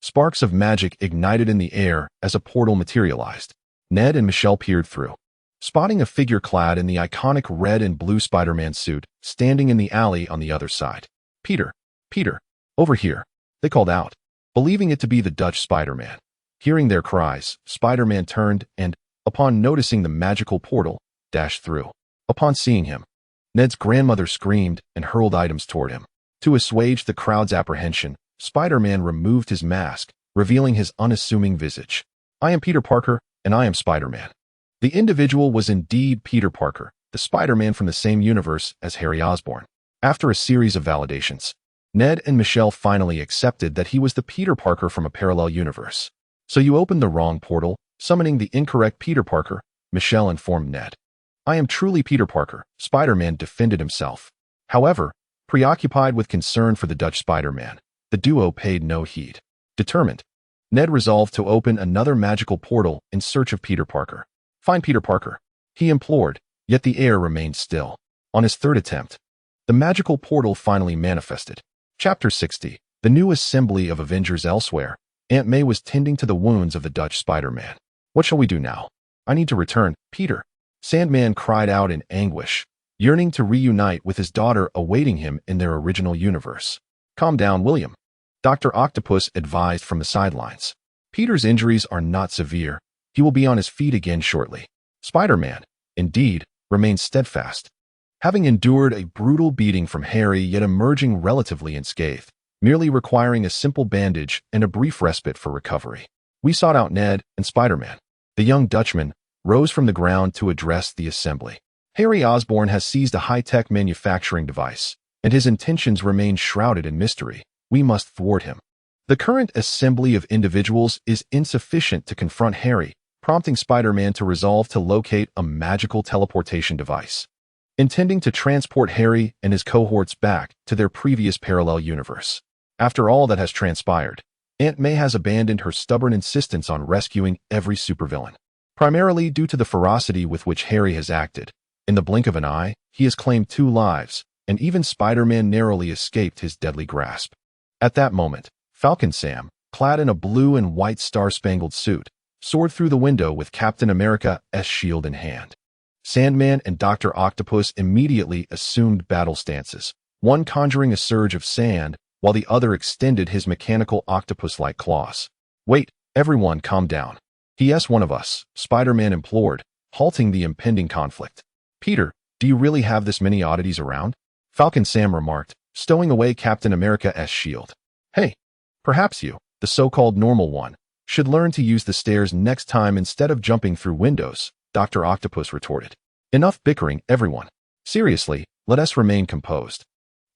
Sparks of magic ignited in the air as a portal materialized. Ned and Michelle peered through, spotting a figure clad in the iconic red and blue Spider-Man suit standing in the alley on the other side. Peter, Peter, over here, they called out, believing it to be the Dutch Spider-Man. Hearing their cries, Spider-Man turned and, upon noticing the magical portal, dashed through. Upon seeing him, Ned's grandmother screamed and hurled items toward him. To assuage the crowd's apprehension, Spider-Man removed his mask, revealing his unassuming visage. I am Peter Parker, and I am Spider-Man. The individual was indeed Peter Parker, the Spider-Man from the same universe as Harry Osborn. After a series of validations, Ned and Michelle finally accepted that he was the Peter Parker from a parallel universe. So you opened the wrong portal, summoning the incorrect Peter Parker, Michelle informed Ned. I am truly Peter Parker, Spider-Man defended himself. However, preoccupied with concern for the Dutch Spider-Man, the duo paid no heed. Determined, Ned resolved to open another magical portal in search of Peter Parker. Find Peter Parker, he implored, yet the air remained still. On his third attempt, the magical portal finally manifested. Chapter 60, The New Assembly of Avengers Elsewhere. Aunt May was tending to the wounds of the Dutch Spider-Man. What shall we do now? I need to return, Peter. Sandman cried out in anguish, yearning to reunite with his daughter awaiting him in their original universe. Calm down, William, Dr. Octopus advised from the sidelines. Peter's injuries are not severe. He will be on his feet again shortly. Spider-Man, indeed, remained steadfast. Having endured a brutal beating from Harry yet emerging relatively unscathed, merely requiring a simple bandage and a brief respite for recovery. We sought out Ned and Spider-Man. The young Dutchman rose from the ground to address the assembly. Harry Osborn has seized a high-tech manufacturing device, and his intentions remain shrouded in mystery. We must thwart him. The current assembly of individuals is insufficient to confront Harry, prompting Spider-Man to resolve to locate a magical teleportation device, intending to transport Harry and his cohorts back to their previous parallel universe. After all that has transpired, Aunt May has abandoned her stubborn insistence on rescuing every supervillain, primarily due to the ferocity with which Harry has acted. In the blink of an eye, he has claimed 2 lives, and even Spider-Man narrowly escaped his deadly grasp. At that moment, Falcon Sam, clad in a blue and white star-spangled suit, soared through the window with Captain America's shield in hand. Sandman and Dr. Octopus immediately assumed battle stances, one conjuring a surge of sand, while the other extended his mechanical octopus-like claws. Wait, everyone calm down. He.S. one of us, Spider-Man implored, halting the impending conflict. Peter, do you really have this many oddities around? Falcon Sam remarked, stowing away Captain America's shield. Hey, perhaps you, the so-called normal one, should learn to use the stairs next time instead of jumping through windows, Dr. Octopus retorted. Enough bickering, everyone. Seriously, let us remain composed.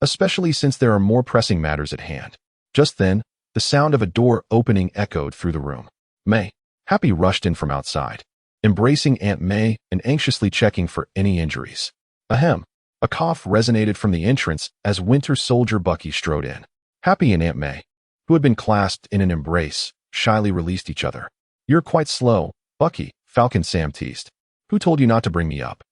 Especially since there are more pressing matters at hand. Just then, the sound of a door opening echoed through the room. May, Happy rushed in from outside, embracing Aunt May and anxiously checking for any injuries. Ahem. A cough resonated from the entrance as Winter Soldier Bucky strode in. Happy and Aunt May, who had been clasped in an embrace, shyly released each other. You're quite slow, Bucky, Falcon Sam teased. Who told you not to bring me up?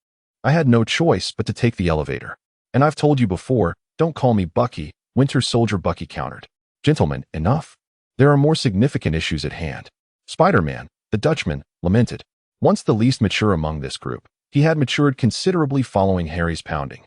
I had no choice but to take the elevator. And I've told you before, don't call me Bucky, Winter Soldier Bucky countered. Gentlemen, enough. There are more significant issues at hand. Spider-Man, the Dutchman, lamented. Once the least mature among this group, he had matured considerably following Harry's pounding.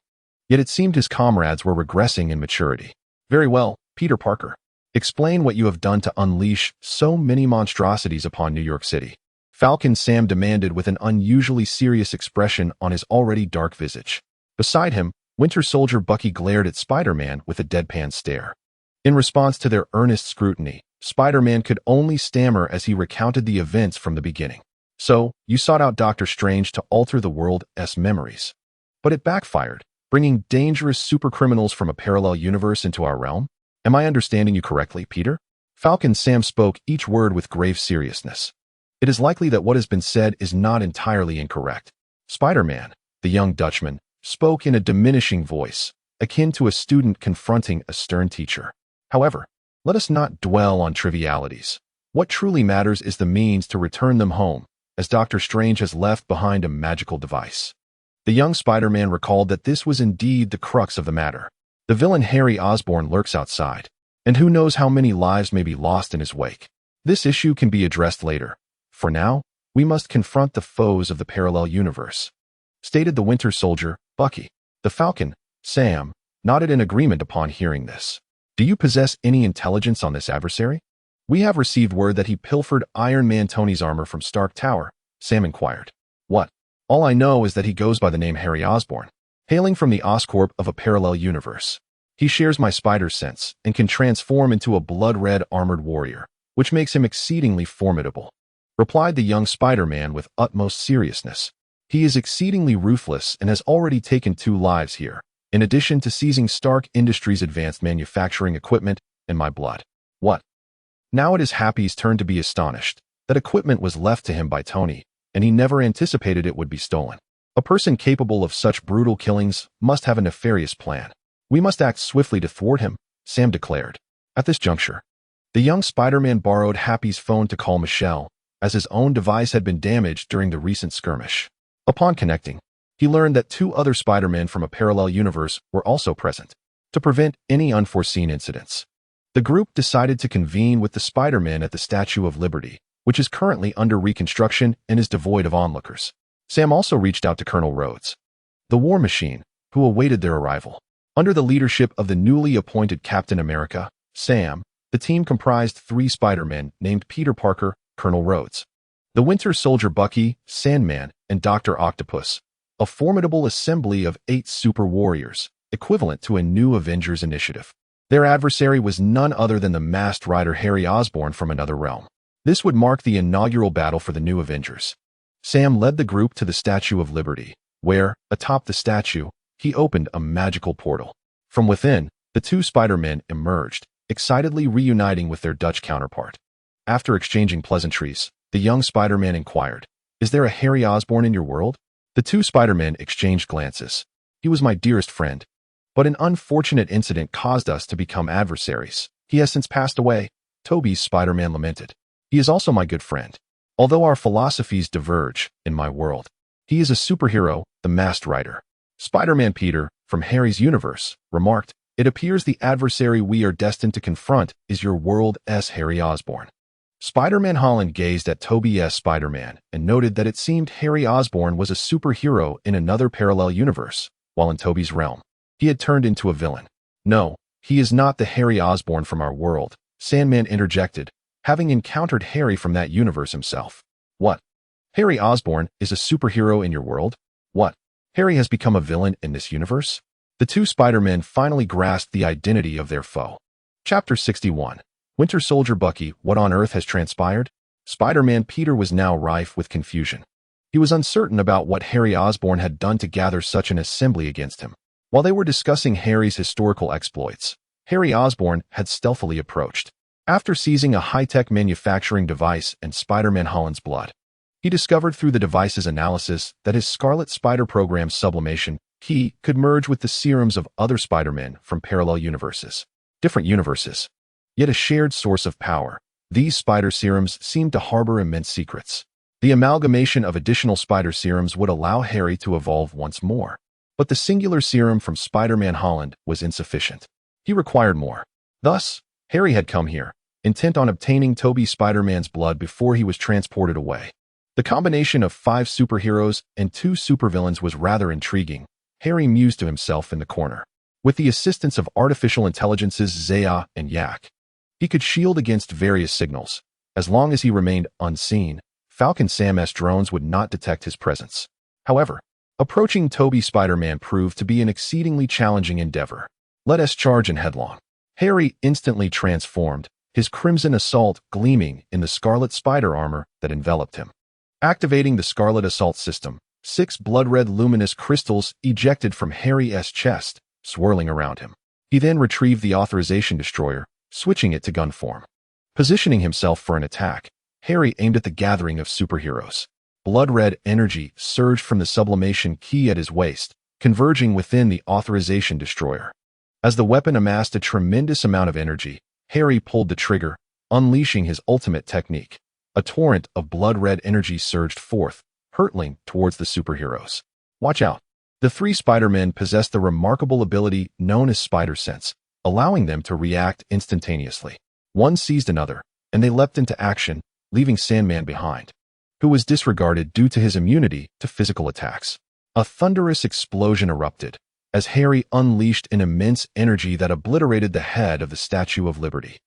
Yet it seemed his comrades were regressing in maturity. Very well, Peter Parker. Explain what you have done to unleash so many monstrosities upon New York City. Falcon Sam demanded with an unusually serious expression on his already dark visage. Beside him, Winter Soldier Bucky glared at Spider-Man with a deadpan stare. In response to their earnest scrutiny, Spider-Man could only stammer as he recounted the events from the beginning. So, you sought out Dr. Strange to alter the world's memories. But it backfired, bringing dangerous supercriminals from a parallel universe into our realm? Am I understanding you correctly, Peter? Falcon Sam spoke each word with grave seriousness. It is likely that what has been said is not entirely incorrect. Spider-Man, the young Dutchman, spoke in a diminishing voice, akin to a student confronting a stern teacher. However, let us not dwell on trivialities. What truly matters is the means to return them home, as Dr. Strange has left behind a magical device. The young Spider-Man recalled that this was indeed the crux of the matter. The villain Harry Osborn lurks outside, and who knows how many lives may be lost in his wake. This issue can be addressed later. For now, we must confront the foes of the parallel universe, stated the Winter Soldier, Bucky. The Falcon, Sam, nodded in agreement upon hearing this. Do you possess any intelligence on this adversary? We have received word that he pilfered Iron Man Tony's armor from Stark Tower, Sam inquired. What? All I know is that he goes by the name Harry Osborn, hailing from the Oscorp of a parallel universe. He shares my spider sense and can transform into a blood-red armored warrior, which makes him exceedingly formidable, replied the young Spider-Man with utmost seriousness. He is exceedingly ruthless and has already taken 2 lives here, in addition to seizing Stark Industries' advanced manufacturing equipment and my blood. What? Now it is Happy's turn to be astonished. That equipment was left to him by Tony, and he never anticipated it would be stolen. A person capable of such brutal killings must have a nefarious plan. We must act swiftly to thwart him, Sam declared. At this juncture, the young Spider-Man borrowed Happy's phone to call Michelle, as his own device had been damaged during the recent skirmish. Upon connecting, he learned that 2 other Spider-Men from a parallel universe were also present. To prevent any unforeseen incidents, the group decided to convene with the Spider-Man at the Statue of Liberty, which is currently under reconstruction and is devoid of onlookers. Sam also reached out to Colonel Rhodes, the War Machine, who awaited their arrival. Under the leadership of the newly appointed Captain America, Sam, the team comprised 3 Spider-Men named Peter Parker, Colonel Rhodes, the Winter Soldier Bucky, Sandman, and Dr. Octopus, a formidable assembly of 8 super warriors, equivalent to a new Avengers initiative. Their adversary was none other than the masked rider Harry Osborn from another realm. This would mark the inaugural battle for the new Avengers. Sam led the group to the Statue of Liberty, where, atop the statue, he opened a magical portal. From within, the 2 Spider-Men emerged, excitedly reuniting with their Dutch counterpart. After exchanging pleasantries, the young Spider-Man inquired, "Is there a Harry Osborn in your world?" The 2 Spider-Men exchanged glances. "He was my dearest friend, but an unfortunate incident caused us to become adversaries. He has since passed away," Toby's Spider-Man lamented. "He is also my good friend. Although our philosophies diverge, in my world, he is a superhero, the Masked Rider." Spider-Man Peter, from Harry's universe, remarked, "It appears the adversary we are destined to confront is your world's Harry Osborn." Spider-Man Holland gazed at Toby's Spider-Man and noted that it seemed Harry Osborn was a superhero in another parallel universe, while in Toby's realm, he had turned into a villain. "No, he is not the Harry Osborn from our world," Sandman interjected, having encountered Harry from that universe himself. "What? Harry Osborn is a superhero in your world? What? Harry has become a villain in this universe?" The 2 Spider-Men finally grasped the identity of their foe. Chapter 61. Winter Soldier Bucky, what on earth has transpired? Spider-Man Peter was now rife with confusion. He was uncertain about what Harry Osborn had done to gather such an assembly against him. While they were discussing Harry's historical exploits, Harry Osborn had stealthily approached. After seizing a high-tech manufacturing device and Spider-Man Holland's blood, he discovered through the device's analysis that his Scarlet Spider program's sublimation key could merge with the serums of other Spider-Men from parallel universes. Different universes, yet a shared source of power. These spider serums seemed to harbor immense secrets. The amalgamation of additional spider serums would allow Harry to evolve once more. But the singular serum from Spider-Man Holland was insufficient. He required more. Thus, Harry had come here, intent on obtaining Toby Spider-Man's blood before he was transported away. The combination of 5 superheroes and 2 supervillains was rather intriguing, Harry mused to himself in the corner. With the assistance of artificial intelligences Zaya and Yak, he could shield against various signals. As long as he remained unseen, Falcon Sam's drones would not detect his presence. However, approaching Toby Spider-Man proved to be an exceedingly challenging endeavor. "Let us charge in headlong." Harry instantly transformed, his crimson assault gleaming in the scarlet spider armor that enveloped him. Activating the Scarlet Assault System, 6 blood-red luminous crystals ejected from Harry's chest, swirling around him. He then retrieved the Authorization Destroyer, switching it to gun form. Positioning himself for an attack, Harry aimed at the gathering of superheroes. Blood-red energy surged from the sublimation key at his waist, converging within the Authorization Destroyer. As the weapon amassed a tremendous amount of energy, Harry pulled the trigger, unleashing his ultimate technique. A torrent of blood-red energy surged forth, hurtling towards the superheroes. "Watch out!" The three Spider-Men possessed the remarkable ability known as spider sense, allowing them to react instantaneously. One seized another, and they leapt into action, leaving Sandman behind, who was disregarded due to his immunity to physical attacks. A thunderous explosion erupted, as Harry unleashed an immense energy that obliterated the head of the Statue of Liberty.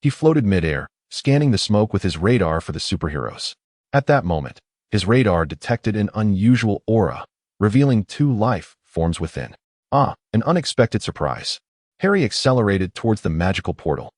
He floated midair, scanning the smoke with his radar for the superheroes. At that moment, his radar detected an unusual aura, revealing two life forms within. An unexpected surprise. Harry accelerated towards the magical portal.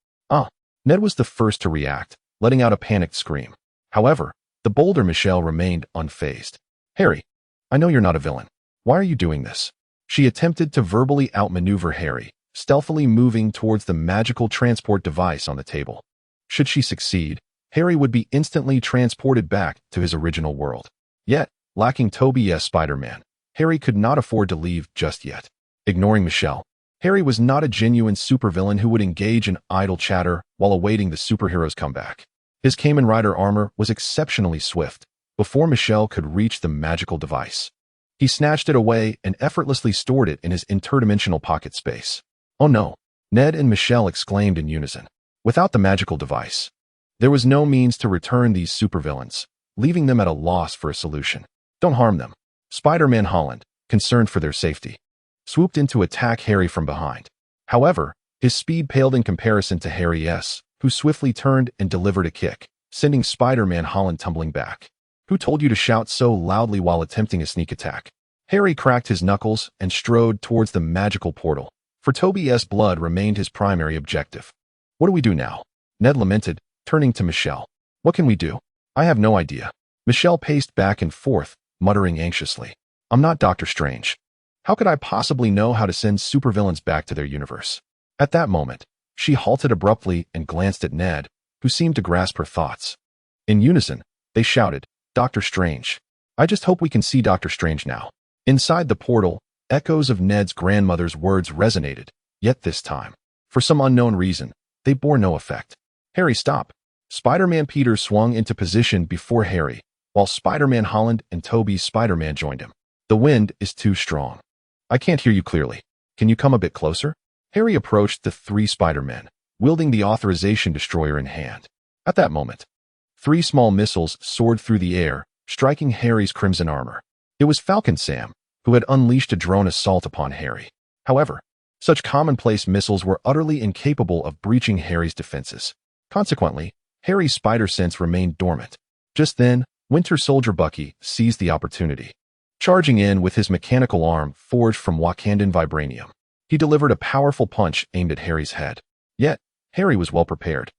Ned was the first to react, letting out a panicked scream. However, the bolder Michelle remained unfazed. Harry, I know you're not a villain. Why are you doing this? She attempted to verbally outmaneuver Harry, stealthily moving towards the magical transport device on the table. Should she succeed, Harry would be instantly transported back to his original world. Yet, lacking Toby's Spider-Man, Harry could not afford to leave just yet. Ignoring Michelle, Harry was not a genuine supervillain who would engage in idle chatter while awaiting the superhero's comeback. His Kamen Rider armor was exceptionally swift before Michelle could reach the magical device. He snatched it away and effortlessly stored it in his interdimensional pocket space. Oh no, Ned and Michelle exclaimed in unison. Without the magical device, there was no means to return these supervillains, leaving them at a loss for a solution. Don't harm them. Spider-Man Holland, concerned for their safety, swooped in to attack Harry from behind. However, his speed paled in comparison to Harry's, who swiftly turned and delivered a kick, sending Spider-Man Holland tumbling back. Who told you to shout so loudly while attempting a sneak attack? Harry cracked his knuckles and strode towards the magical portal, for Toby's blood remained his primary objective. What do we do now? Ned lamented, turning to Michelle. What can we do? I have no idea. Michelle paced back and forth, muttering anxiously. I'm not Doctor Strange. How could I possibly know how to send supervillains back to their universe? At that moment, she halted abruptly and glanced at Ned, who seemed to grasp her thoughts. In unison, they shouted, Doctor Strange. I just hope we can see Doctor Strange now. Inside the portal, echoes of Ned's grandmother's words resonated, yet this time, for some unknown reason, they bore no effect. Harry, stop. Spider-Man Peter swung into position before Harry, while Spider-Man Holland and Toby's Spider-Man joined him. The wind is too strong. I can't hear you clearly. Can you come a bit closer? Harry approached the three Spider-Men, wielding the authorization destroyer in hand. At that moment, three small missiles soared through the air, striking Harry's crimson armor. It was Falcon Sam, who had unleashed a drone assault upon Harry. However, such commonplace missiles were utterly incapable of breaching Harry's defenses. Consequently, Harry's spider sense remained dormant. Just then, Winter Soldier Bucky seized the opportunity. Charging in with his mechanical arm forged from Wakandan vibranium, he delivered a powerful punch aimed at Harry's head. Yet, Harry was well prepared.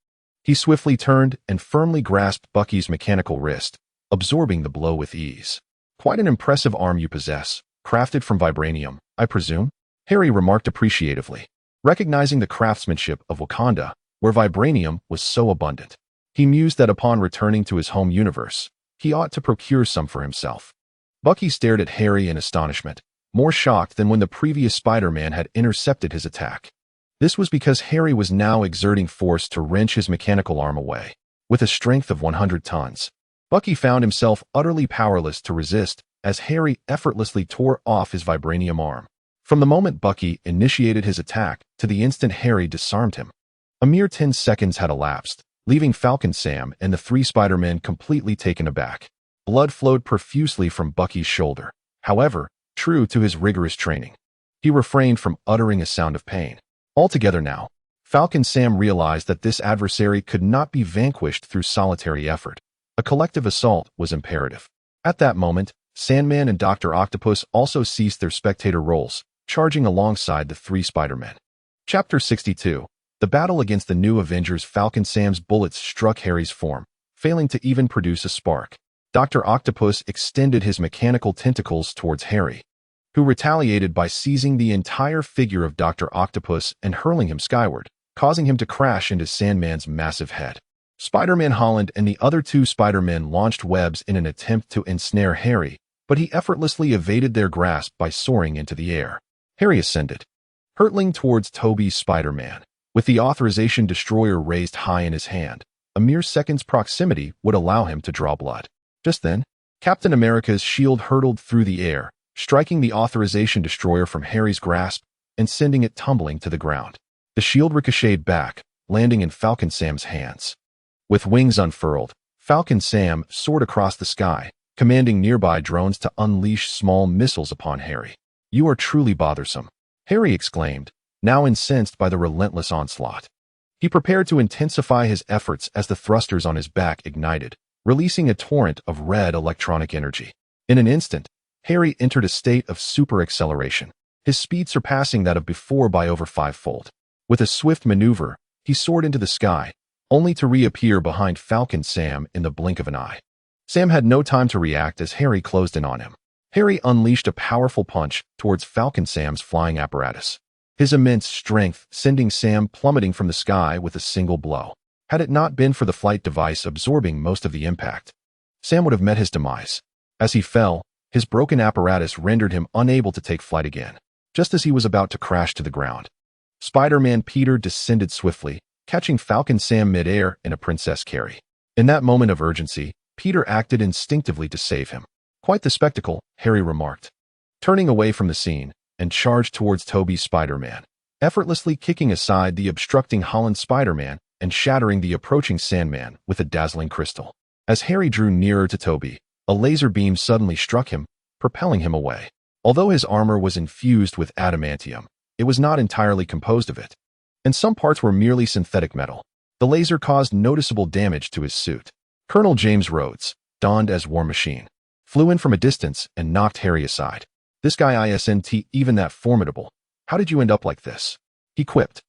He swiftly turned and firmly grasped Bucky's mechanical wrist, absorbing the blow with ease. Quite an impressive arm you possess, crafted from vibranium, I presume? Harry remarked appreciatively, recognizing the craftsmanship of Wakanda, where vibranium was so abundant. He mused that upon returning to his home universe, he ought to procure some for himself. Bucky stared at Harry in astonishment, more shocked than when the previous Spider-Man had intercepted his attack. This was because Harry was now exerting force to wrench his mechanical arm away. With a strength of 100 tons, Bucky found himself utterly powerless to resist as Harry effortlessly tore off his vibranium arm. From the moment Bucky initiated his attack to the instant Harry disarmed him, a mere 10 seconds had elapsed, leaving Falcon Sam and the three Spider-Men completely taken aback. Blood flowed profusely from Bucky's shoulder. However, true to his rigorous training, he refrained from uttering a sound of pain. Altogether now, Falcon Sam realized that this adversary could not be vanquished through solitary effort. A collective assault was imperative. At that moment, Sandman and Dr. Octopus also ceased their spectator roles, charging alongside the three Spider-Men. Chapter 62. The battle against the new Avengers. Falcon Sam's bullets struck Harry's form, failing to even produce a spark. Dr. Octopus extended his mechanical tentacles towards Harry, who retaliated by seizing the entire figure of Dr. Octopus and hurling him skyward, causing him to crash into Sandman's massive head. Spider-Man Holland and the other two Spider-Men launched webs in an attempt to ensnare Harry, but he effortlessly evaded their grasp by soaring into the air. Harry ascended, hurtling towards Toby's Spider-Man. With the authorization destroyer raised high in his hand, a mere second's proximity would allow him to draw blood. Just then, Captain America's shield hurtled through the air, striking the authorization destroyer from Harry's grasp and sending it tumbling to the ground. The shield ricocheted back, landing in Falcon Sam's hands. With wings unfurled, Falcon Sam soared across the sky, commanding nearby drones to unleash small missiles upon Harry. "You are truly bothersome," Harry exclaimed, now incensed by the relentless onslaught. He prepared to intensify his efforts as the thrusters on his back ignited, releasing a torrent of red electronic energy. In an instant, Harry entered a state of super acceleration, his speed surpassing that of before by over 5-fold. With a swift maneuver, he soared into the sky, only to reappear behind Falcon Sam in the blink of an eye. Sam had no time to react as Harry closed in on him. Harry unleashed a powerful punch towards Falcon Sam's flying apparatus, his immense strength sending Sam plummeting from the sky with a single blow. Had it not been for the flight device absorbing most of the impact, Sam would have met his demise. As he fell, his broken apparatus rendered him unable to take flight again, just as he was about to crash to the ground. Spider-Man Peter descended swiftly, catching Falcon Sam mid-air in a princess carry. In that moment of urgency, Peter acted instinctively to save him. "Quite the spectacle," Harry remarked, turning away from the scene and charged towards Tobey's Spider-Man, effortlessly kicking aside the obstructing Holland Spider-Man and shattering the approaching Sandman with a dazzling crystal. As Harry drew nearer to Tobey, a laser beam suddenly struck him, propelling him away. Although his armor was infused with adamantium, it was not entirely composed of it, and some parts were merely synthetic metal. The laser caused noticeable damage to his suit. Colonel James Rhodes, donned as War Machine, flew in from a distance and knocked Harry aside. "This guy isn't even that formidable. How did you end up like this?" he quipped,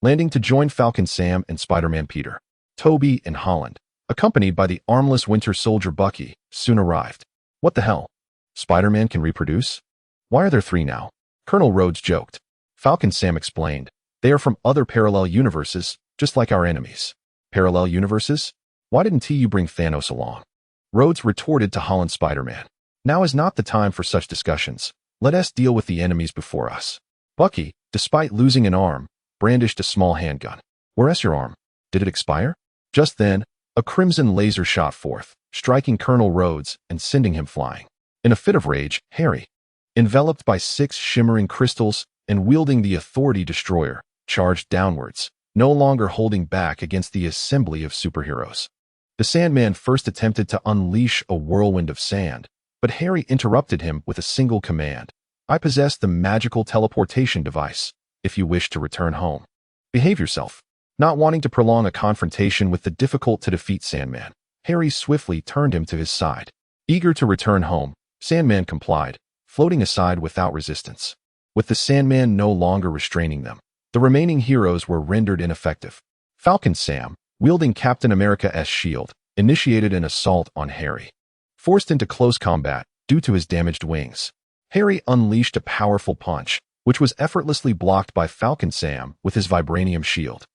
landing to join Falcon Sam and Spider-Man Peter. Tobey and Holland, accompanied by the armless Winter Soldier Bucky, soon arrived. "What the hell? Spider-Man can reproduce? Why are there 3 now?" Colonel Rhodes joked. Falcon Sam explained, "They are from other parallel universes, just like our enemies." "Parallel universes? Why didn't you bring Thanos along?" Rhodes retorted to Holland Spider-Man. "Now is not the time for such discussions. Let us deal with the enemies before us." Bucky, despite losing an arm, brandished a small handgun. "Where's your arm? Did it expire?" Just then, a crimson laser shot forth, striking Colonel Rhodes and sending him flying. In a fit of rage, Harry, enveloped by 6 shimmering crystals and wielding the Authority Destroyer, charged downwards, no longer holding back against the assembly of superheroes. The Sandman first attempted to unleash a whirlwind of sand, but Harry interrupted him with a single command. "I possess the magical teleportation device, if you wish to return home. Behave yourself." Not wanting to prolong a confrontation with the difficult-to-defeat Sandman, Harry swiftly turned him to his side. Eager to return home, Sandman complied, floating aside without resistance. With the Sandman no longer restraining them, the remaining heroes were rendered ineffective. Falcon Sam, wielding Captain America's shield, initiated an assault on Harry. Forced into close combat due to his damaged wings, Harry unleashed a powerful punch, which was effortlessly blocked by Falcon Sam with his vibranium shield.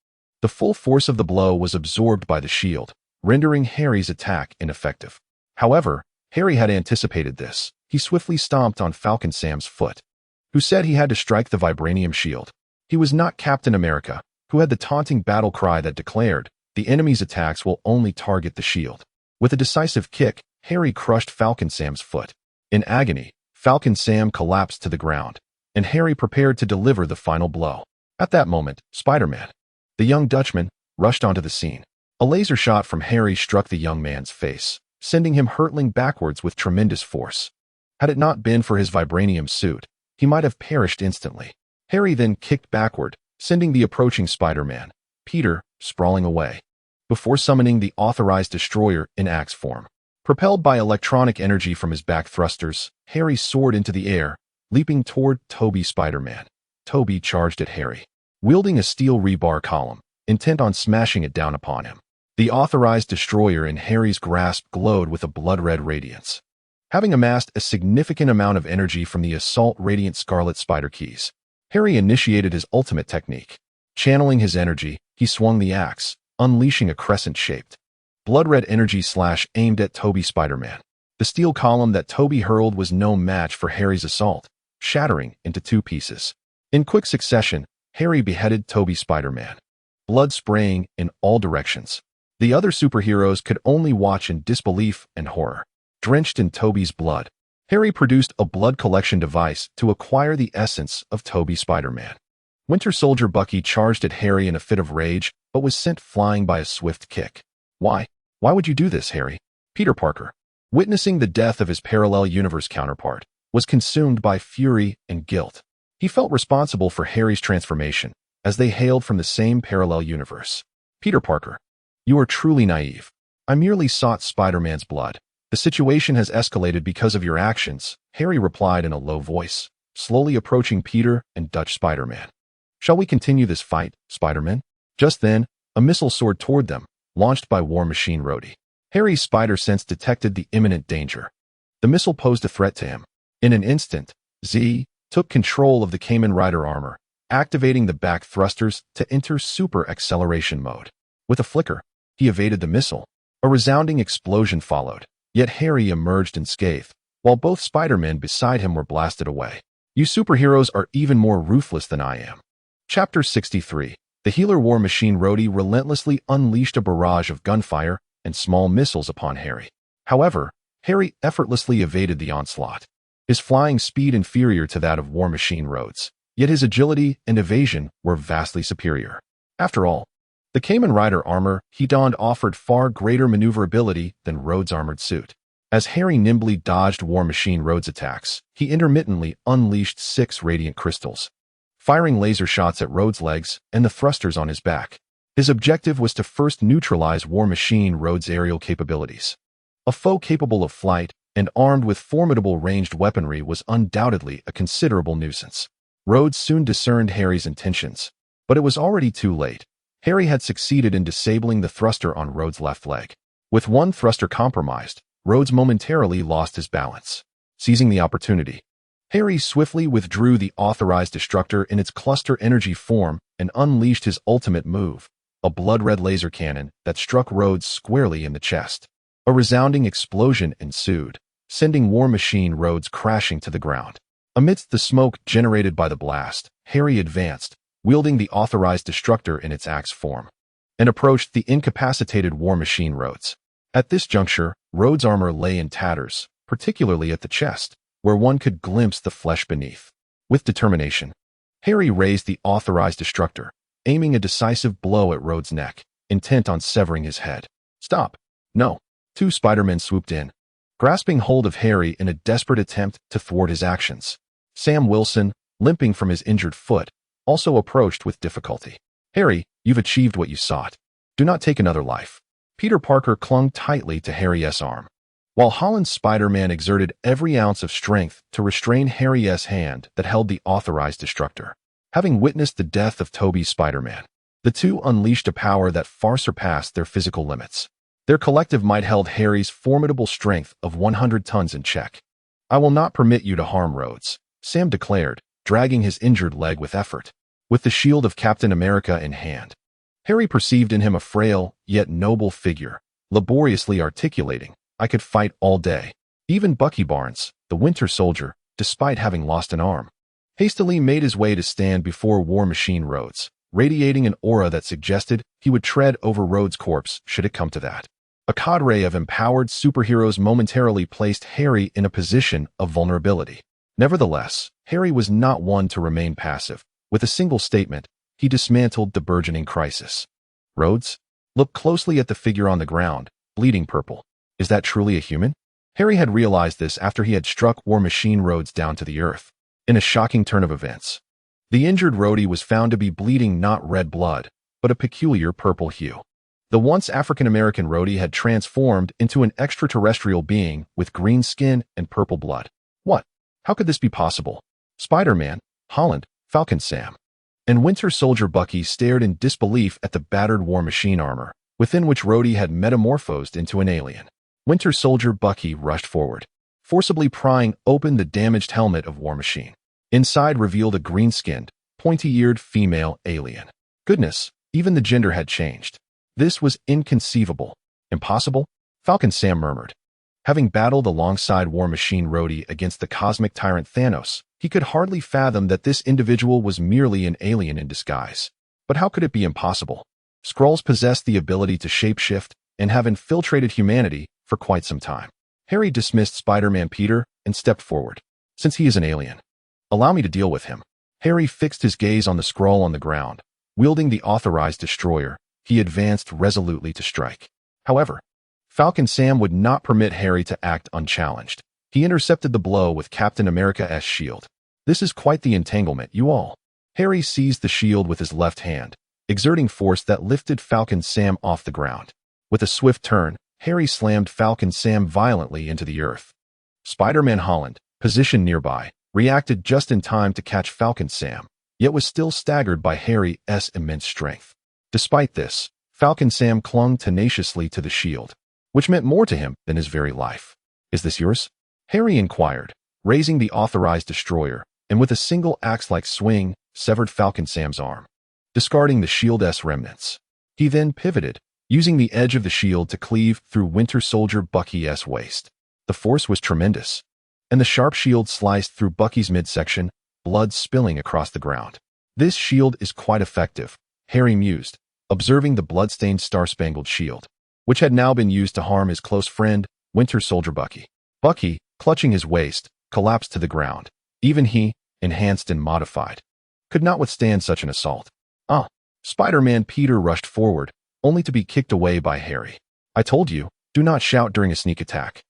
The full force of the blow was absorbed by the shield, rendering Harry's attack ineffective. However, Harry had anticipated this. He swiftly stomped on Falcon Sam's foot, who said he had to strike the vibranium shield. He was not Captain America, who had the taunting battle cry that declared, "The enemy's attacks will only target the shield." With a decisive kick, Harry crushed Falcon Sam's foot. In agony, Falcon Sam collapsed to the ground, and Harry prepared to deliver the final blow. At that moment, Spider-Man, the young Dutchman, rushed onto the scene. A laser shot from Harry struck the young man's face, sending him hurtling backwards with tremendous force. Had it not been for his vibranium suit, he might have perished instantly. Harry then kicked backward, sending the approaching Spider-Man, Peter, sprawling away, before summoning the authorized destroyer in axe form. Propelled by electronic energy from his back thrusters, Harry soared into the air, leaping toward Tobey Spider-Man. Tobey charged at Harry, wielding a steel rebar column, intent on smashing it down upon him. The authorized destroyer in Harry's grasp glowed with a blood-red radiance. Having amassed a significant amount of energy from the Assault Radiant Scarlet Spider Keys, Harry initiated his ultimate technique. Channeling his energy, he swung the axe, unleashing a crescent-shaped, blood-red energy slash aimed at Tobey Spider-Man. The steel column that Tobey hurled was no match for Harry's assault, shattering into 2 pieces. In quick succession, Harry beheaded Tobey Spider-Man, blood spraying in all directions. The other superheroes could only watch in disbelief and horror. Drenched in Tobey's blood, Harry produced a blood collection device to acquire the essence of Tobey Spider-Man. Winter Soldier Bucky charged at Harry in a fit of rage, but was sent flying by a swift kick. Why? Why would you do this, Harry? Peter Parker, witnessing the death of his parallel universe counterpart, was consumed by fury and guilt. He felt responsible for Harry's transformation, as they hailed from the same parallel universe. Peter Parker, you are truly naive. I merely sought Spider-Man's blood. The situation has escalated because of your actions, Harry replied in a low voice, slowly approaching Peter and Dutch Spider-Man. Shall we continue this fight, Spider-Man? Just then, a missile soared toward them, launched by War Machine Rhodey. Harry's spider sense detected the imminent danger. The missile posed a threat to him. In an instant, Z took control of the Kamen Rider armor, activating the back thrusters to enter super acceleration mode. With a flicker, he evaded the missile. A resounding explosion followed, yet Harry emerged unscathed, while both Spider-Men beside him were blasted away. You superheroes are even more ruthless than I am. Chapter 63. The healer War Machine Rhodey relentlessly unleashed a barrage of gunfire and small missiles upon Harry. However, Harry effortlessly evaded the onslaught. His flying speed inferior to that of War Machine Rhodes, yet his agility and evasion were vastly superior. After all, the Kamen Rider armor he donned offered far greater maneuverability than Rhodes' armored suit. As Harry nimbly dodged War Machine Rhodes' attacks, he intermittently unleashed 6 radiant crystals, firing laser shots at Rhodes' legs and the thrusters on his back. His objective was to first neutralize War Machine Rhodes' aerial capabilities. A foe capable of flight and armed with formidable ranged weaponry was undoubtedly a considerable nuisance. Rhodes soon discerned Harry's intentions, but it was already too late. Harry had succeeded in disabling the thruster on Rhodes' left leg. With one thruster compromised, Rhodes momentarily lost his balance. Seizing the opportunity, Harry swiftly withdrew the authorized destructor in its cluster energy form and unleashed his ultimate move, a blood-red laser cannon that struck Rhodes squarely in the chest. A resounding explosion ensued, sending War Machine Rhodes crashing to the ground. Amidst the smoke generated by the blast, Harry advanced, wielding the authorized destructor in its axe form, and approached the incapacitated War Machine Rhodes. At this juncture, Rhodes' armor lay in tatters, particularly at the chest, where one could glimpse the flesh beneath. With determination, Harry raised the authorized destructor, aiming a decisive blow at Rhodes' neck, intent on severing his head. Stop! No! 2 Spider-Men swooped in, grasping hold of Harry in a desperate attempt to thwart his actions. Sam Wilson, limping from his injured foot, also approached with difficulty. Harry, you've achieved what you sought. Do not take another life. Peter Parker clung tightly to Harry's arm, while Holland's Spider-Man exerted every ounce of strength to restrain Harry's hand that held the authorized destructor. Having witnessed the death of Tobey's Spider-Man, the two unleashed a power that far surpassed their physical limits. Their collective might held Harry's formidable strength of 100 tons in check. I will not permit you to harm Rhodes, Sam declared, dragging his injured leg with effort. With the shield of Captain America in hand, Harry perceived in him a frail, yet noble figure, laboriously articulating, I could fight all day. Even Bucky Barnes, the Winter Soldier, despite having lost an arm, hastily made his way to stand before War Machine Rhodes, radiating an aura that suggested he would tread over Rhodes' corpse should it come to that. A cadre of empowered superheroes momentarily placed Harry in a position of vulnerability. Nevertheless, Harry was not one to remain passive. With a single statement, he dismantled the burgeoning crisis. Rhodes, look closely at the figure on the ground, bleeding purple. Is that truly a human? Harry had realized this after he had struck War Machine Rhodes down to the earth. In a shocking turn of events, the injured Rhodey was found to be bleeding not red blood, but a peculiar purple hue. The once African-American Rhodey had transformed into an extraterrestrial being with green skin and purple blood. What? How could this be possible? Spider-Man, Holland, Falcon Sam, and Winter Soldier Bucky stared in disbelief at the battered War Machine armor, within which Rhodey had metamorphosed into an alien. Winter Soldier Bucky rushed forward, forcibly prying open the damaged helmet of War Machine. Inside revealed a green-skinned, pointy-eared female alien. Goodness, even the gender had changed. This was inconceivable. Impossible? Falcon Sam murmured. Having battled alongside War Machine Rhodey against the cosmic tyrant Thanos, he could hardly fathom that this individual was merely an alien in disguise. But how could it be impossible? Skrulls possessed the ability to shapeshift and have infiltrated humanity for quite some time. Harry dismissed Spider-Man Peter and stepped forward. Since he is an alien, allow me to deal with him. Harry fixed his gaze on the scroll on the ground. Wielding the authorized destroyer, he advanced resolutely to strike. However, Falcon Sam would not permit Harry to act unchallenged. He intercepted the blow with Captain America's shield. This is quite the entanglement, you all. Harry seized the shield with his left hand, exerting force that lifted Falcon Sam off the ground. With a swift turn, Harry slammed Falcon Sam violently into the earth. Spider-Man Holland, positioned nearby, reacted just in time to catch Falcon Sam, yet was still staggered by Harry's immense strength. Despite this, Falcon Sam clung tenaciously to the shield, which meant more to him than his very life. Is this yours? Harry inquired, raising the authorized destroyer, and with a single axe-like swing, severed Falcon Sam's arm, discarding the shield's remnants. He then pivoted, using the edge of the shield to cleave through Winter Soldier Bucky's waist. The force was tremendous, and the sharp shield sliced through Bucky's midsection, blood spilling across the ground. This shield is quite effective, Harry mused, observing the blood-stained star-spangled shield, which had now been used to harm his close friend, Winter Soldier Bucky. Bucky, clutching his waist, collapsed to the ground. Even he, enhanced and modified, could not withstand such an assault. Spider-Man Peter rushed forward, only to be kicked away by Harry. I told you, do not shout during a sneak attack.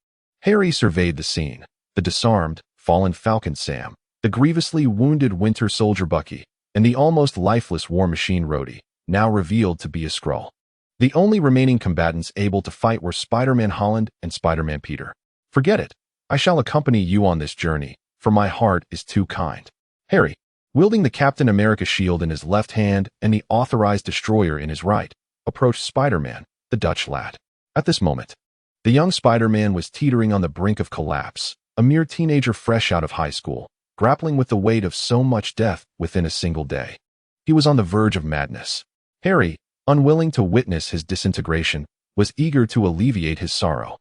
Harry surveyed the scene. The disarmed, fallen Falcon Sam, the grievously wounded Winter Soldier Bucky, and the almost lifeless War Machine Rhodey, now revealed to be a Skrull. The only remaining combatants able to fight were Spider-Man Holland and Spider-Man Peter. Forget it. I shall accompany you on this journey, for my heart is too kind. Harry, wielding the Captain America shield in his left hand and the authorized destroyer in his right, approached Spider-Man, the Dutch lad. At this moment, the young Spider-Man was teetering on the brink of collapse, a mere teenager fresh out of high school, grappling with the weight of so much death within a single day. He was on the verge of madness. Harry, unwilling to witness his disintegration, was eager to alleviate his sorrow.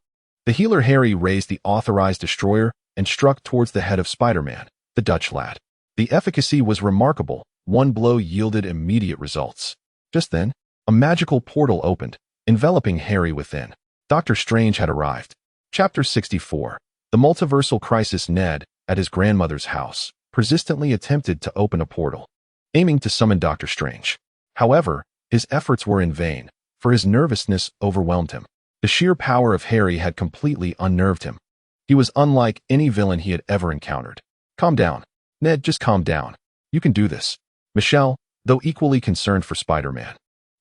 The healer Harry raised the authorized destroyer and struck towards the head of Spider-Man, the Dutch lad. The efficacy was remarkable. One blow yielded immediate results. Just then, a magical portal opened, enveloping Harry within. Doctor Strange had arrived. Chapter 64. The Multiversal Crisis. Ned, at his grandmother's house, persistently attempted to open a portal, aiming to summon Doctor Strange. However, his efforts were in vain, for his nervousness overwhelmed him. The sheer power of Harry had completely unnerved him. He was unlike any villain he had ever encountered. Calm down. Ned, just calm down. You can do this. Michelle, though equally concerned for Spider-Man,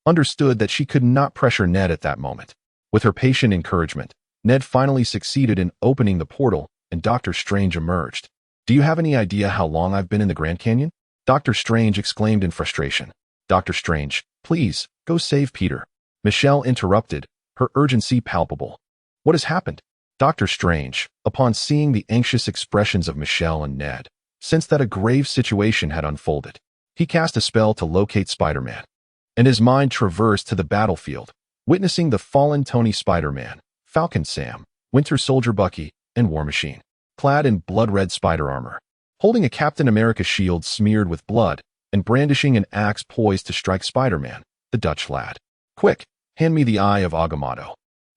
understood that she could not pressure Ned at that moment. With her patient encouragement, Ned finally succeeded in opening the portal, and Doctor Strange emerged. Do you have any idea how long I've been in the Grand Canyon? Doctor Strange exclaimed in frustration. Doctor Strange, please, go save Peter. Michelle interrupted, her urgency palpable. What has happened? Doctor Strange, upon seeing the anxious expressions of Michelle and Ned, sensed that a grave situation had unfolded. He cast a spell to locate Spider-Man, and his mind traversed to the battlefield, witnessing the fallen Tony Spider-Man, Falcon Sam, Winter Soldier Bucky, and War Machine, clad in blood-red spider armor, holding a Captain America shield smeared with blood, and brandishing an axe poised to strike Spider-Man, the Dutch lad. Quick, hand me the Eye of Agamotto.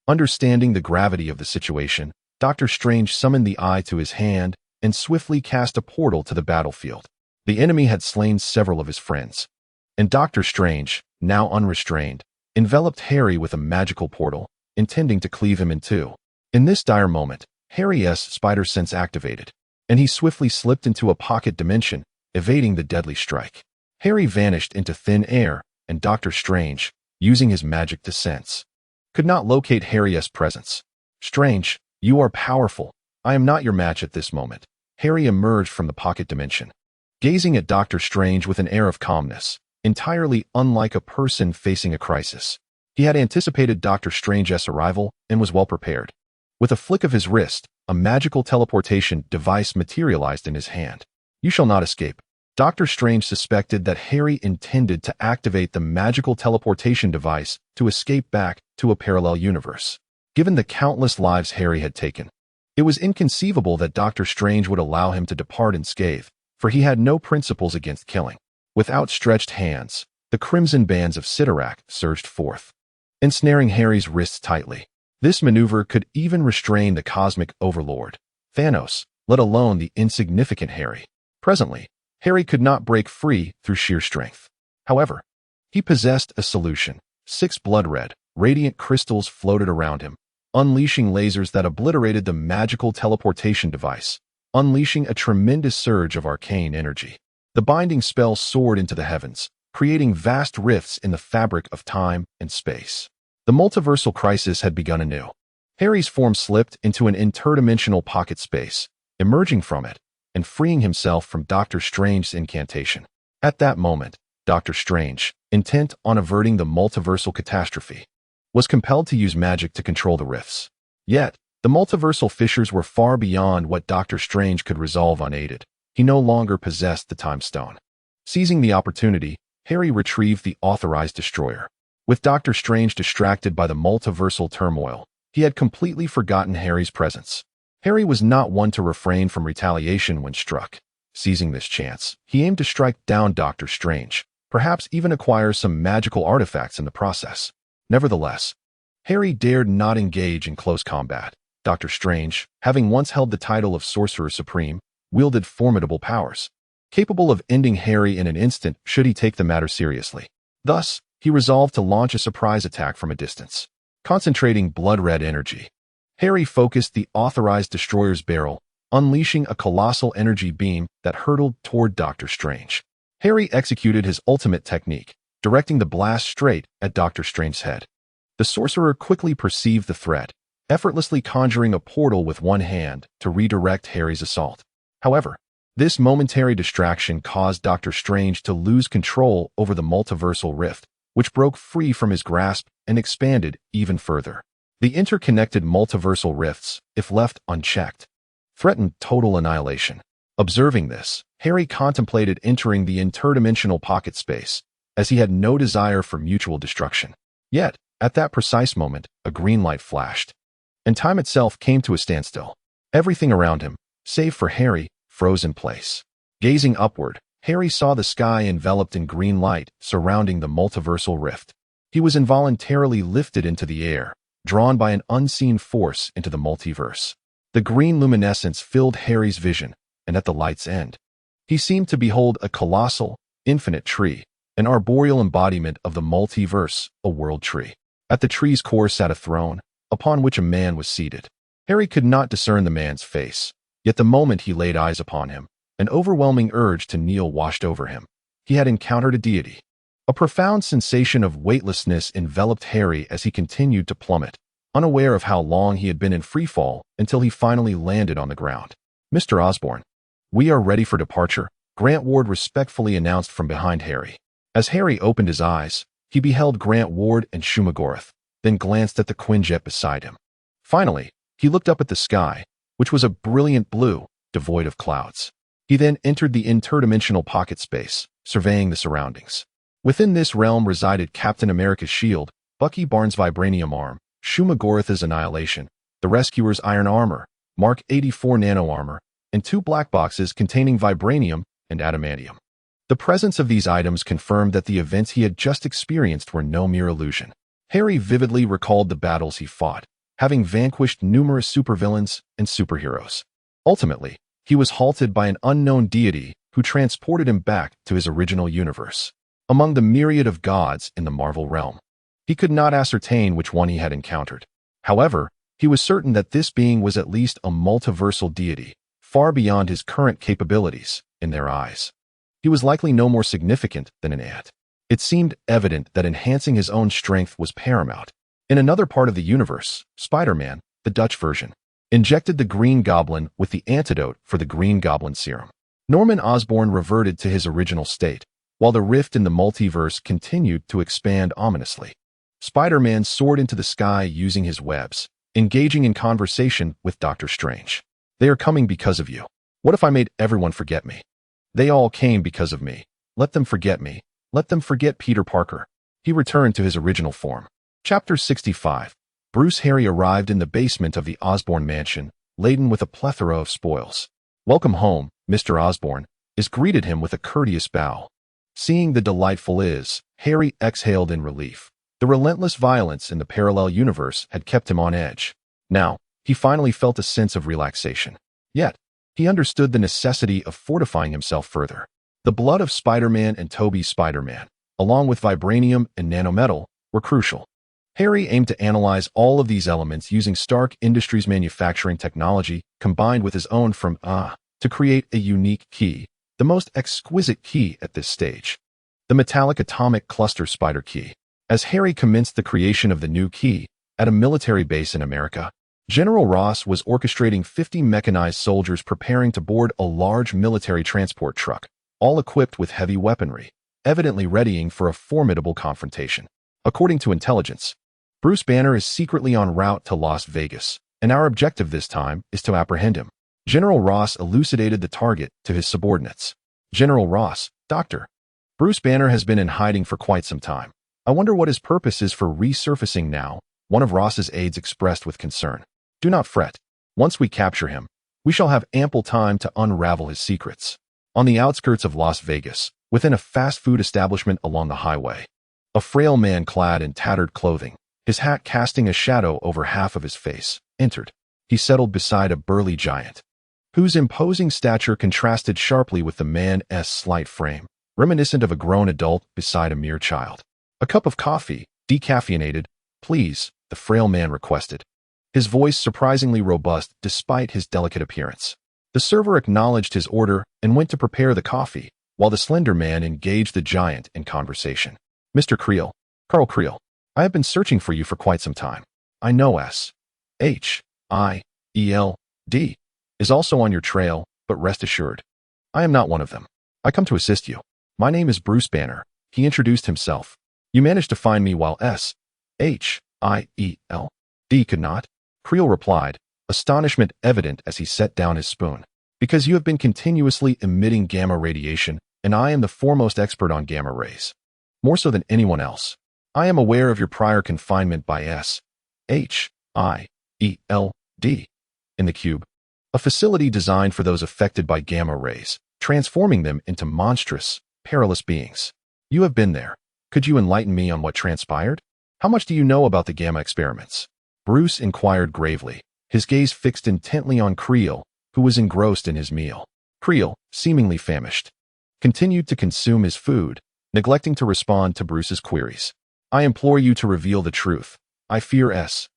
Understanding the gravity of the situation, Doctor Strange summoned the eye to his hand and swiftly cast a portal to the battlefield. The enemy had slain several of his friends, and Doctor Strange, now unrestrained, enveloped Harry with a magical portal, intending to cleave him in two. In this dire moment, Harry's spider sense activated, and he swiftly slipped into a pocket dimension, evading the deadly strike. Harry vanished into thin air, and Doctor Strange, using his magic to sense, could not locate Harry's presence. Strange, you are powerful. I am not your match at this moment. Harry emerged from the pocket dimension, gazing at Doctor Strange with an air of calmness, entirely unlike a person facing a crisis. He had anticipated Doctor Strange's arrival and was well prepared. With a flick of his wrist, a magical teleportation device materialized in his hand. You shall not escape. Doctor Strange suspected that Harry intended to activate the magical teleportation device to escape back to a parallel universe. Given the countless lives Harry had taken, it was inconceivable that Doctor Strange would allow him to depart unscathed, for he had no principles against killing. With outstretched hands, the crimson bands of Cyttorak surged forth, ensnaring Harry's wrists tightly. This maneuver could even restrain the cosmic overlord, Thanos, let alone the insignificant Harry. Presently, Harry could not break free through sheer strength. However, he possessed a solution. 6 blood-red, radiant crystals floated around him, unleashing lasers that obliterated the magical teleportation device, unleashing a tremendous surge of arcane energy. The binding spell soared into the heavens, creating vast rifts in the fabric of time and space. The multiversal crisis had begun anew. Harry's form slipped into an interdimensional pocket space, emerging from it and freeing himself from Doctor Strange's incantation. At that moment, Doctor Strange, intent on averting the multiversal catastrophe, was compelled to use magic to control the rifts. Yet, the multiversal fissures were far beyond what Doctor Strange could resolve unaided. He no longer possessed the Time Stone. Seizing the opportunity, Harry retrieved the authorized destroyer. With Doctor Strange distracted by the multiversal turmoil, he had completely forgotten Harry's presence. Harry was not one to refrain from retaliation when struck. Seizing this chance, he aimed to strike down Doctor Strange, perhaps even acquire some magical artifacts in the process. Nevertheless, Harry dared not engage in close combat. Doctor Strange, having once held the title of Sorcerer Supreme, wielded formidable powers, capable of ending Harry in an instant should he take the matter seriously. Thus, he resolved to launch a surprise attack from a distance. Concentrating blood-red energy, Harry focused the authorized destroyer's barrel, unleashing a colossal energy beam that hurtled toward Doctor Strange. Harry executed his ultimate technique, directing the blast straight at Doctor Strange's head. The sorcerer quickly perceived the threat, effortlessly conjuring a portal with one hand to redirect Harry's assault. However, this momentary distraction caused Doctor Strange to lose control over the multiversal rift, which broke free from his grasp and expanded even further. The interconnected multiversal rifts, if left unchecked, threatened total annihilation. Observing this, Harry contemplated entering the interdimensional pocket space, as he had no desire for mutual destruction. Yet, at that precise moment, a green light flashed, and time itself came to a standstill. Everything around him, save for Harry, froze in place. Gazing upward, Harry saw the sky enveloped in green light surrounding the multiversal rift. He was involuntarily lifted into the air, drawn by an unseen force into the multiverse. The green luminescence filled Harry's vision, and at the light's end, he seemed to behold a colossal, infinite tree, an arboreal embodiment of the multiverse, a world tree. At the tree's core sat a throne, upon which a man was seated. Harry could not discern the man's face, yet the moment he laid eyes upon him, an overwhelming urge to kneel washed over him. He had encountered a deity. A profound sensation of weightlessness enveloped Harry as he continued to plummet, unaware of how long he had been in freefall until he finally landed on the ground. "Mr. Osborn, we are ready for departure," Grant Ward respectfully announced from behind Harry. As Harry opened his eyes, he beheld Grant Ward and Shumagorath, then glanced at the Quinjet beside him. Finally, he looked up at the sky, which was a brilliant blue, devoid of clouds. He then entered the interdimensional pocket space, surveying the surroundings. Within this realm resided Captain America's shield, Bucky Barnes' vibranium arm, Shumagorath's annihilation, the Rescuer's iron armor, Mark 84 nano armor, and 2 black boxes containing vibranium and adamantium. The presence of these items confirmed that the events he had just experienced were no mere illusion. Harry vividly recalled the battles he fought, having vanquished numerous supervillains and superheroes. Ultimately, he was halted by an unknown deity who transported him back to his original universe. Among the myriad of gods in the Marvel realm, he could not ascertain which one he had encountered. However, he was certain that this being was at least a multiversal deity, far beyond his current capabilities in their eyes. He was likely no more significant than an ant. It seemed evident that enhancing his own strength was paramount. In another part of the universe, Spider-Man, the Dutch version, injected the Green Goblin with the antidote for the Green Goblin serum. Norman Osborn reverted to his original state, while the rift in the multiverse continued to expand ominously. Spider-Man soared into the sky using his webs, engaging in conversation with Doctor Strange. "They are coming because of you. What if I made everyone forget me? They all came because of me. Let them forget me. Let them forget Peter Parker." He returned to his original form. Chapter 65. Bruce Harry arrived in the basement of the Osborn mansion, laden with a plethora of spoils. "Welcome home, Mr. Osborn," greeted him with a courteous bow. Seeing the delightful Harry exhaled in relief. The relentless violence in the parallel universe had kept him on edge. Now, he finally felt a sense of relaxation. Yet, He understood the necessity of fortifying himself further. The blood of Spider-Man and Tobey's Spider-Man, along with vibranium and nanometal, were crucial. Harry aimed to analyze all of these elements using Stark Industries' manufacturing technology combined with his own to create a unique key, the most exquisite key at this stage. The metallic atomic cluster spider key. As Harry commenced the creation of the new key at a military base in America, General Ross was orchestrating 50 mechanized soldiers preparing to board a large military transport truck, all equipped with heavy weaponry, evidently readying for a formidable confrontation. According to intelligence, Bruce Banner is secretly en route to Las Vegas, and our objective this time is to apprehend him. General Ross elucidated the target to his subordinates. General Ross, Doctor. Bruce Banner has been in hiding for quite some time. I wonder what his purpose is for resurfacing now, one of Ross's aides expressed with concern. Do not fret. Once we capture him, we shall have ample time to unravel his secrets. On the outskirts of Las Vegas, within a fast food establishment along the highway, a frail man clad in tattered clothing, his hat casting a shadow over half of his face, entered. He settled beside a burly giant, whose imposing stature contrasted sharply with the man's slight frame, reminiscent of a grown adult beside a mere child. A cup of coffee, decaffeinated, please, the frail man requested, his voice surprisingly robust despite his delicate appearance. The server acknowledged his order and went to prepare the coffee, while the slender man engaged the giant in conversation. Mr. Creel, Carl Creel, I have been searching for you for quite some time. I know S.H.I.E.L.D. is also on your trail, but rest assured, I am not one of them. I come to assist you. My name is Bruce Banner. He introduced himself. You managed to find me while S.H.I.E.L.D. could not? Creel replied, astonishment evident as he set down his spoon. Because you have been continuously emitting gamma radiation, and I am the foremost expert on gamma rays. More so than anyone else. I am aware of your prior confinement by S.H.I.E.L.D. in the Cube, a facility designed for those affected by gamma rays, transforming them into monstrous, perilous beings. You have been there. Could you enlighten me on what transpired? How much do you know about the gamma experiments? Bruce inquired gravely, his gaze fixed intently on Creel, who was engrossed in his meal. Creel, seemingly famished, continued to consume his food, neglecting to respond to Bruce's queries. I implore you to reveal the truth. I fear S.H.I.E.L.D.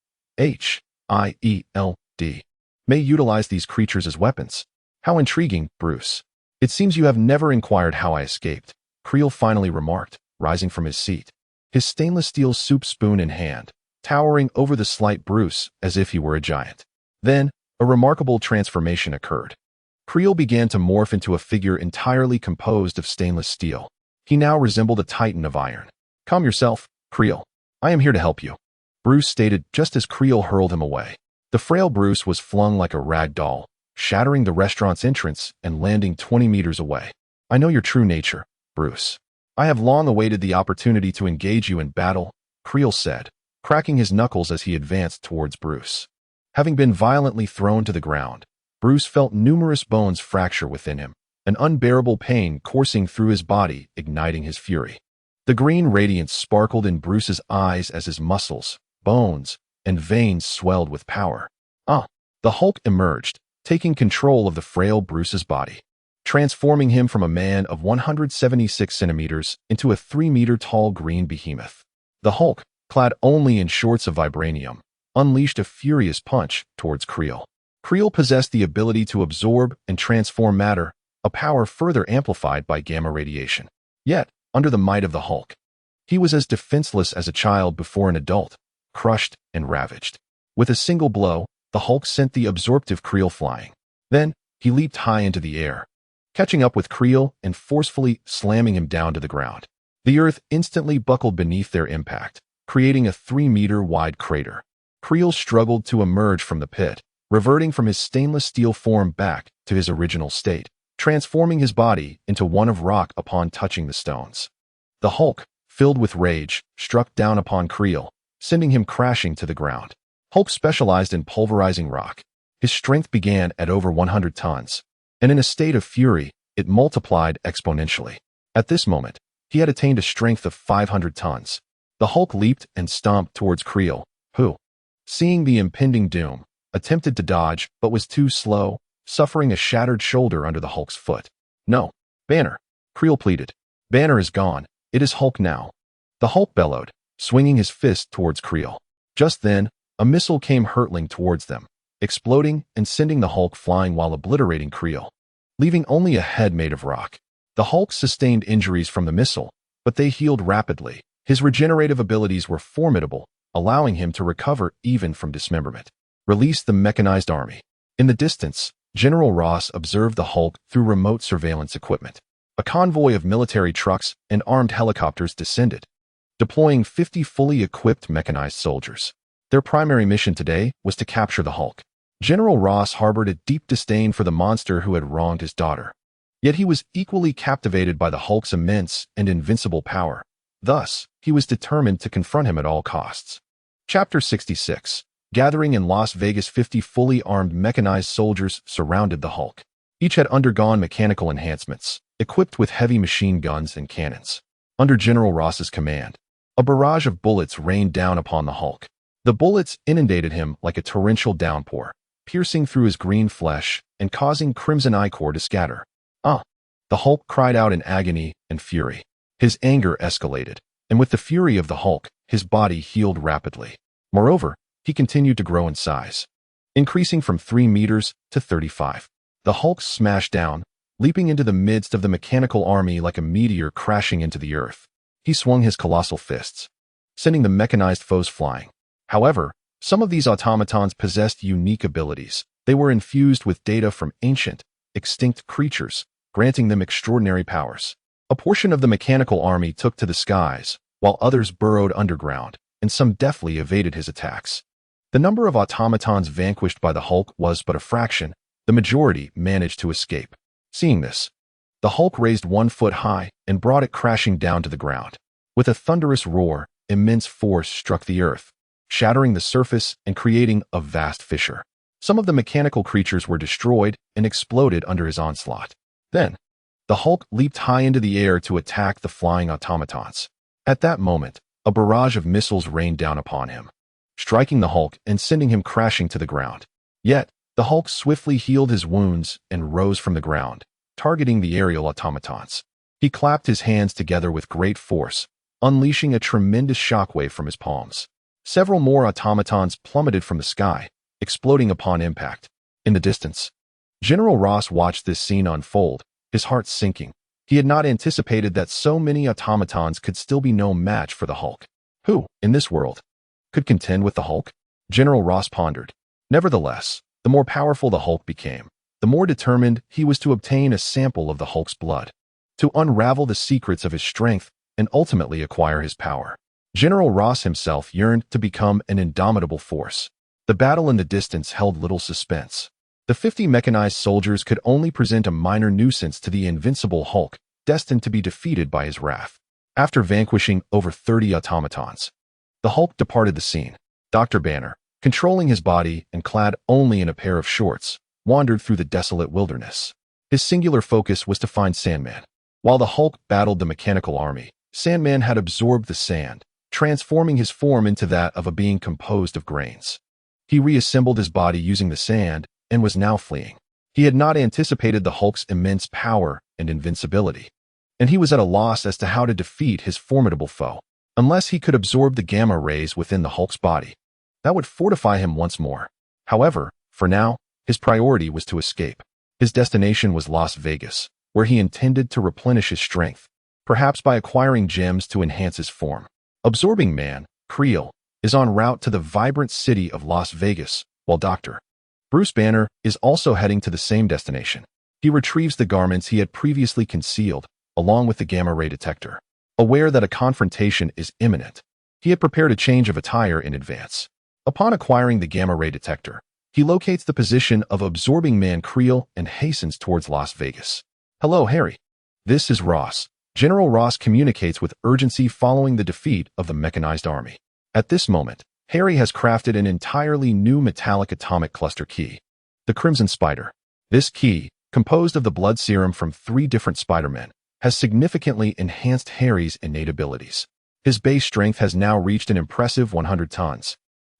may utilize these creatures as weapons. How intriguing, Bruce. It seems you have never inquired how I escaped, Creel finally remarked, rising from his seat, his stainless steel soup spoon in hand, towering over the slight Bruce as if he were a giant. Then, a remarkable transformation occurred. Creel began to morph into a figure entirely composed of stainless steel. He now resembled a titan of iron. Calm yourself, Creel. I am here to help you, Bruce stated just as Creel hurled him away. The frail Bruce was flung like a rag doll, shattering the restaurant's entrance and landing 20 meters away. I know your true nature, Bruce. I have long awaited the opportunity to engage you in battle, Creel said, cracking his knuckles as he advanced towards Bruce. Having been violently thrown to the ground, Bruce felt numerous bones fracture within him, an unbearable pain coursing through his body, igniting his fury. The green radiance sparkled in Bruce's eyes as his muscles, bones, and veins swelled with power. The Hulk emerged, taking control of the frail Bruce's body, transforming him from a man of 176 centimeters into a 3-meter-tall green behemoth. The Hulk, clad only in shorts of vibranium, unleashed a furious punch towards Creel. Creel possessed the ability to absorb and transform matter, a power further amplified by gamma radiation. Yet, under the might of the Hulk, he was as defenseless as a child before an adult, crushed and ravaged. With a single blow, the Hulk sent the absorptive Creel flying. Then, he leaped high into the air, catching up with Creel and forcefully slamming him down to the ground. The earth instantly buckled beneath their impact, creating a 3-meter-wide crater. Creel struggled to emerge from the pit, reverting from his stainless steel form back to his original state, transforming his body into one of rock upon touching the stones. The Hulk, filled with rage, struck down upon Creel, sending him crashing to the ground. Hulk specialized in pulverizing rock. His strength began at over 100 tons, and in a state of fury, it multiplied exponentially. At this moment, he had attained a strength of 500 tons. The Hulk leaped and stomped towards Creel, who, seeing the impending doom, attempted to dodge but was too slow, suffering a shattered shoulder under the Hulk's foot. "No, Banner," Creel pleaded. "Banner is gone. It is Hulk now." The Hulk bellowed, swinging his fist towards Creel. Just then, a missile came hurtling towards them, exploding and sending the Hulk flying while obliterating Creel, leaving only a head made of rock. The Hulk sustained injuries from the missile, but they healed rapidly. His regenerative abilities were formidable, allowing him to recover even from dismemberment. Release the mechanized army. In the distance, General Ross observed the Hulk through remote surveillance equipment. A convoy of military trucks and armed helicopters descended, deploying 50 fully equipped mechanized soldiers. Their primary mission today was to capture the Hulk. General Ross harbored a deep disdain for the monster who had wronged his daughter. Yet he was equally captivated by the Hulk's immense and invincible power. Thus, he was determined to confront him at all costs. Chapter 66. Gathering in Las Vegas. 50 fully armed mechanized soldiers surrounded the Hulk. Each had undergone mechanical enhancements, equipped with heavy machine guns and cannons. Under General Ross's command, a barrage of bullets rained down upon the Hulk. The bullets inundated him like a torrential downpour, piercing through his green flesh and causing crimson ichor to scatter. The Hulk cried out in agony and fury. His anger escalated, and with the fury of the Hulk, his body healed rapidly. Moreover, he continued to grow in size, increasing from 3 meters to 35. The Hulk smashed down, leaping into the midst of the mechanical army like a meteor crashing into the earth. He swung his colossal fists, sending the mechanized foes flying. However, some of these automatons possessed unique abilities. They were infused with data from ancient, extinct creatures, granting them extraordinary powers. A portion of the mechanical army took to the skies, while others burrowed underground, and some deftly evaded his attacks. The number of automatons vanquished by the Hulk was but a fraction. The majority managed to escape. Seeing this, the Hulk raised 1 foot high and brought it crashing down to the ground. With a thunderous roar, immense force struck the earth, shattering the surface and creating a vast fissure. Some of the mechanical creatures were destroyed and exploded under his onslaught. Then, the Hulk leaped high into the air to attack the flying automatons. At that moment, a barrage of missiles rained down upon him, striking the Hulk and sending him crashing to the ground. Yet, the Hulk swiftly healed his wounds and rose from the ground, targeting the aerial automatons. He clapped his hands together with great force, unleashing a tremendous shockwave from his palms. Several more automatons plummeted from the sky, exploding upon impact. In the distance, General Ross watched this scene unfold, his heart sinking. He had not anticipated that so many automatons could still be no match for the Hulk. Who, in this world, could contend with the Hulk? General Ross pondered. Nevertheless, the more powerful the Hulk became, the more determined he was to obtain a sample of the Hulk's blood, to unravel the secrets of his strength and ultimately acquire his power. General Ross himself yearned to become an indomitable force. The battle in the distance held little suspense. The 50 mechanized soldiers could only present a minor nuisance to the invincible Hulk, destined to be defeated by his wrath. After vanquishing over 30 automatons, the Hulk departed the scene. Dr. Banner, controlling his body and clad only in a pair of shorts, wandered through the desolate wilderness. His singular focus was to find Sandman. While the Hulk battled the mechanical army, Sandman had absorbed the sand, transforming his form into that of a being composed of grains. He reassembled his body using the sand and was now fleeing. He had not anticipated the Hulk's immense power and invincibility, and he was at a loss as to how to defeat his formidable foe. Unless he could absorb the gamma rays within the Hulk's body, that would fortify him once more. However, for now, his priority was to escape. His destination was Las Vegas, where he intended to replenish his strength, perhaps by acquiring gems to enhance his form. Absorbing Man, Creel, is en route to the vibrant city of Las Vegas, while Dr. Bruce Banner is also heading to the same destination. He retrieves the garments he had previously concealed, along with the gamma ray detector. Aware that a confrontation is imminent, he had prepared a change of attire in advance. Upon acquiring the gamma ray detector, he locates the position of Absorbing Man Creel and hastens towards Las Vegas. "Hello, Harry. This is Ross." General Ross communicates with urgency following the defeat of the mechanized army. At this moment, Harry has crafted an entirely new metallic atomic cluster key, the Crimson Spider. This key, composed of the blood serum from 3 different Spider-Men, has significantly enhanced Harry's innate abilities. His base strength has now reached an impressive 100 tons,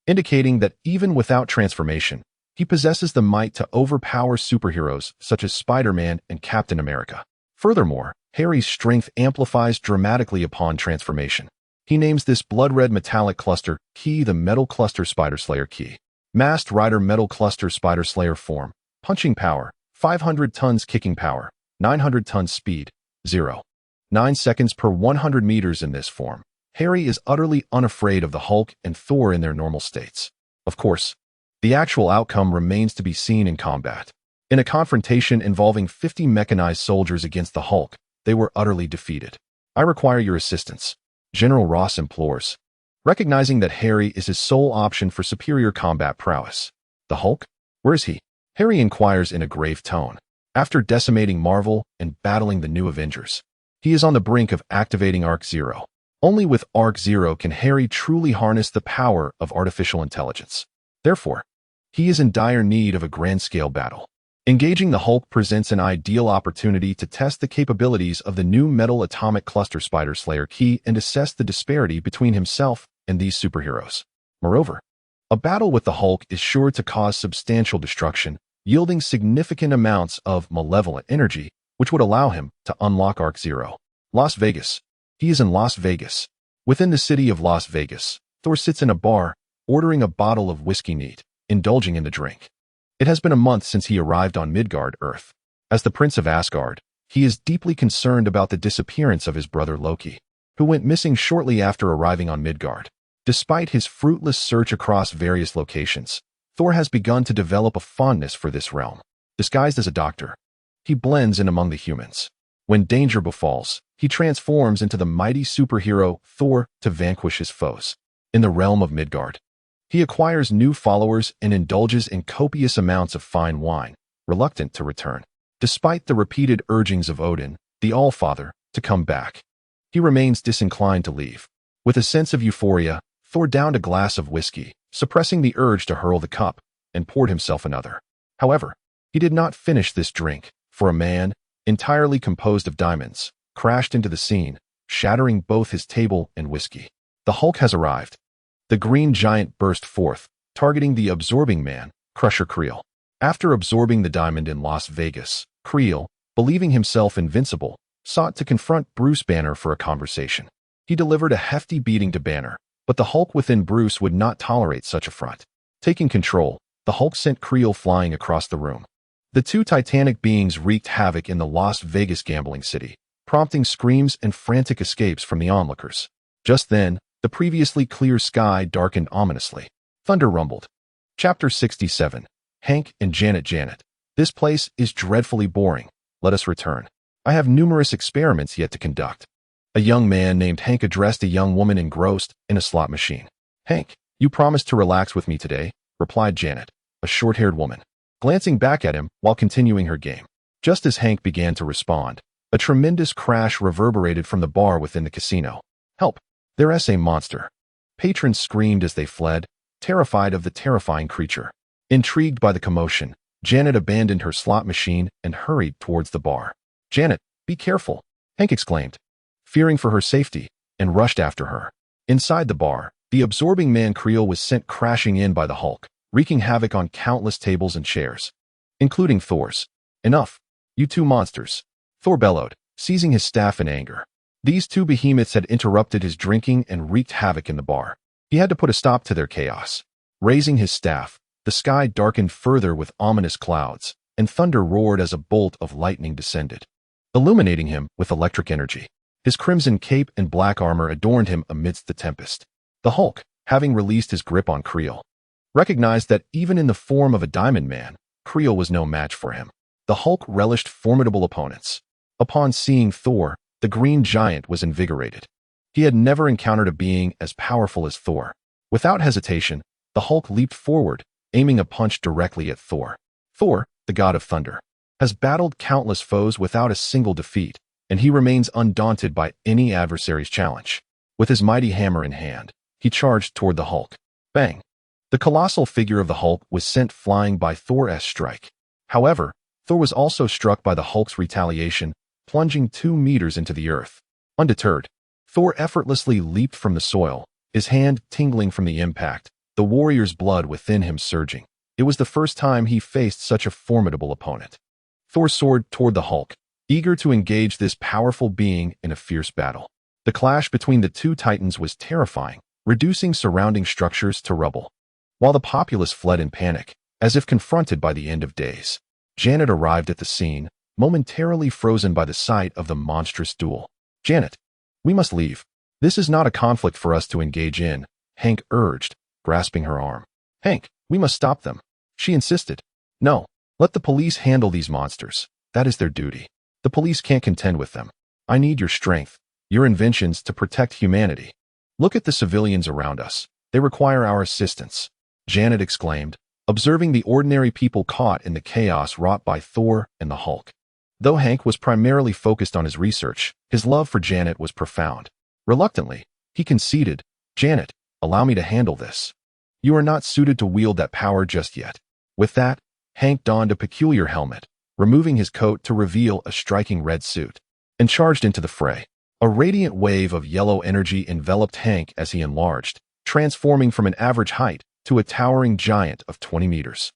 indicating that even without transformation, He possesses the might to overpower superheroes such as Spider-Man and Captain America. Furthermore, Harry's strength amplifies dramatically upon transformation. He names this blood-red metallic cluster key the Metal Cluster Spider Slayer key. Masked Rider Metal Cluster Spider Slayer form. Punching power, 500 tons kicking power, 900 tons speed, 0.9 seconds per 100 meters in this form. Harry is utterly unafraid of the Hulk and Thor in their normal states. Of course, the actual outcome remains to be seen in combat. In a confrontation involving 50 mechanized soldiers against the Hulk, they were utterly defeated. I require your assistance, General Ross implores, recognizing that Harry is his sole option for superior combat prowess. The Hulk? Where is he? Harry inquires in a grave tone. After decimating Marvel and battling the new Avengers, he is on the brink of activating Arc Zero. Only with Arc Zero can Harry truly harness the power of artificial intelligence. Therefore, he is in dire need of a grand-scale battle. Engaging the Hulk presents an ideal opportunity to test the capabilities of the new Metal Atomic Cluster Spider Slayer key and assess the disparity between himself and these superheroes. Moreover, a battle with the Hulk is sure to cause substantial destruction, yielding significant amounts of malevolent energy, which would allow him to unlock Arc Zero. Las Vegas. He is in Las Vegas. Within the city of Las Vegas, Thor sits in a bar, ordering a bottle of whiskey neat, indulging in the drink. It has been a month since he arrived on Midgard, Earth. As the Prince of Asgard, he is deeply concerned about the disappearance of his brother Loki, who went missing shortly after arriving on Midgard. Despite his fruitless search across various locations, Thor has begun to develop a fondness for this realm. Disguised as a doctor, he blends in among the humans. When danger befalls, he transforms into the mighty superhero Thor to vanquish his foes. In the realm of Midgard, he acquires new followers and indulges in copious amounts of fine wine, reluctant to return. Despite the repeated urgings of Odin, the All-Father, to come back, he remains disinclined to leave. With a sense of euphoria, Thor downed a glass of whiskey, suppressing the urge to hurl the cup, and poured himself another. However, he did not finish this drink, for a man, entirely composed of diamonds, crashed into the scene, shattering both his table and whiskey. The Hulk has arrived. The Green Giant burst forth, targeting the absorbing man, Crusher Creel. After absorbing the diamond in Las Vegas, Creel, believing himself invincible, sought to confront Bruce Banner for a conversation. He delivered a hefty beating to Banner, but the Hulk within Bruce would not tolerate such affront. Taking control, the Hulk sent Creel flying across the room. The two titanic beings wreaked havoc in the Las Vegas gambling city, prompting screams and frantic escapes from the onlookers. Just then, the previously clear sky darkened ominously. Thunder rumbled. Chapter 67. Hank and Janet. Janet. This place is dreadfully boring. Let us return. I have numerous experiments yet to conduct. A young man named Hank addressed a young woman engrossed in a slot machine. Hank, you promised to relax with me today, replied Janet, a short-haired woman, glancing back at him while continuing her game. Just as Hank began to respond, a tremendous crash reverberated from the bar within the casino. Help! There's a monster. Patrons screamed as they fled, terrified of the terrifying creature. Intrigued by the commotion, Janet abandoned her slot machine and hurried towards the bar. Janet, be careful, Hank exclaimed, fearing for her safety, and rushed after her. Inside the bar, the absorbing man Creel was sent crashing in by the Hulk, wreaking havoc on countless tables and chairs, including Thor's. Enough, you two monsters, Thor bellowed, seizing his staff in anger. These two behemoths had interrupted his drinking and wreaked havoc in the bar. He had to put a stop to their chaos. Raising his staff, the sky darkened further with ominous clouds, and thunder roared as a bolt of lightning descended, illuminating him with electric energy. His crimson cape and black armor adorned him amidst the tempest. The Hulk, having released his grip on Creel, recognized that even in the form of a diamond man, Creel was no match for him. The Hulk relished formidable opponents. Upon seeing Thor, the Green Giant was invigorated. He had never encountered a being as powerful as Thor. Without hesitation, the Hulk leaped forward, aiming a punch directly at Thor. Thor, the god of thunder, has battled countless foes without a single defeat, and he remains undaunted by any adversary's challenge. With his mighty hammer in hand, he charged toward the Hulk. Bang! The colossal figure of the Hulk was sent flying by Thor's strike. However, Thor was also struck by the Hulk's retaliation, plunging 2 meters into the earth. Undeterred, Thor effortlessly leaped from the soil, his hand tingling from the impact, the warrior's blood within him surging. It was the first time he faced such a formidable opponent. Thor soared toward the Hulk, eager to engage this powerful being in a fierce battle. The clash between the two titans was terrifying, reducing surrounding structures to rubble. While the populace fled in panic, as if confronted by the end of days, Janet arrived at the scene, momentarily frozen by the sight of the monstrous duel. "Janet, we must leave. This is not a conflict for us to engage in," Hank urged, grasping her arm. "Hank, we must stop them," she insisted. "No, let the police handle these monsters. That is their duty. The police can't contend with them. I need your strength, your inventions to protect humanity. Look at the civilians around us. They require our assistance," Janet exclaimed, observing the ordinary people caught in the chaos wrought by Thor and the Hulk. Though Hank was primarily focused on his research, his love for Janet was profound. Reluctantly, he conceded, "Janet, allow me to handle this. You are not suited to wield that power just yet." With that, Hank donned a peculiar helmet, removing his coat to reveal a striking red suit, and charged into the fray. A radiant wave of yellow energy enveloped Hank as he enlarged, transforming from an average height to a towering giant of 20 meters.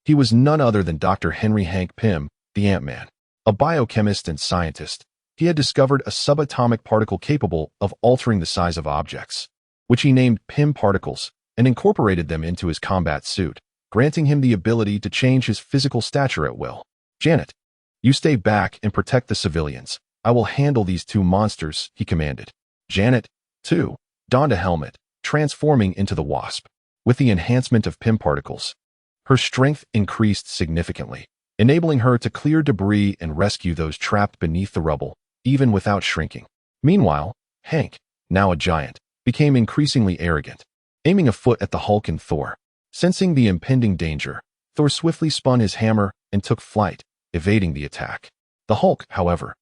He was none other than Dr. Henry Hank Pym, the Ant-Man. A biochemist and scientist, he had discovered a subatomic particle capable of altering the size of objects, which he named Pym particles, and incorporated them into his combat suit, granting him the ability to change his physical stature at will. "Janet, you stay back and protect the civilians. I will handle these two monsters," he commanded. Janet, too, donned a helmet, transforming into the Wasp. With the enhancement of Pym particles, her strength increased significantly, enabling her to clear debris and rescue those trapped beneath the rubble, even without shrinking. Meanwhile, Hank, now a giant, became increasingly arrogant, aiming a foot at the Hulk and Thor. Sensing the impending danger, Thor swiftly spun his hammer and took flight, evading the attack. The Hulk, however,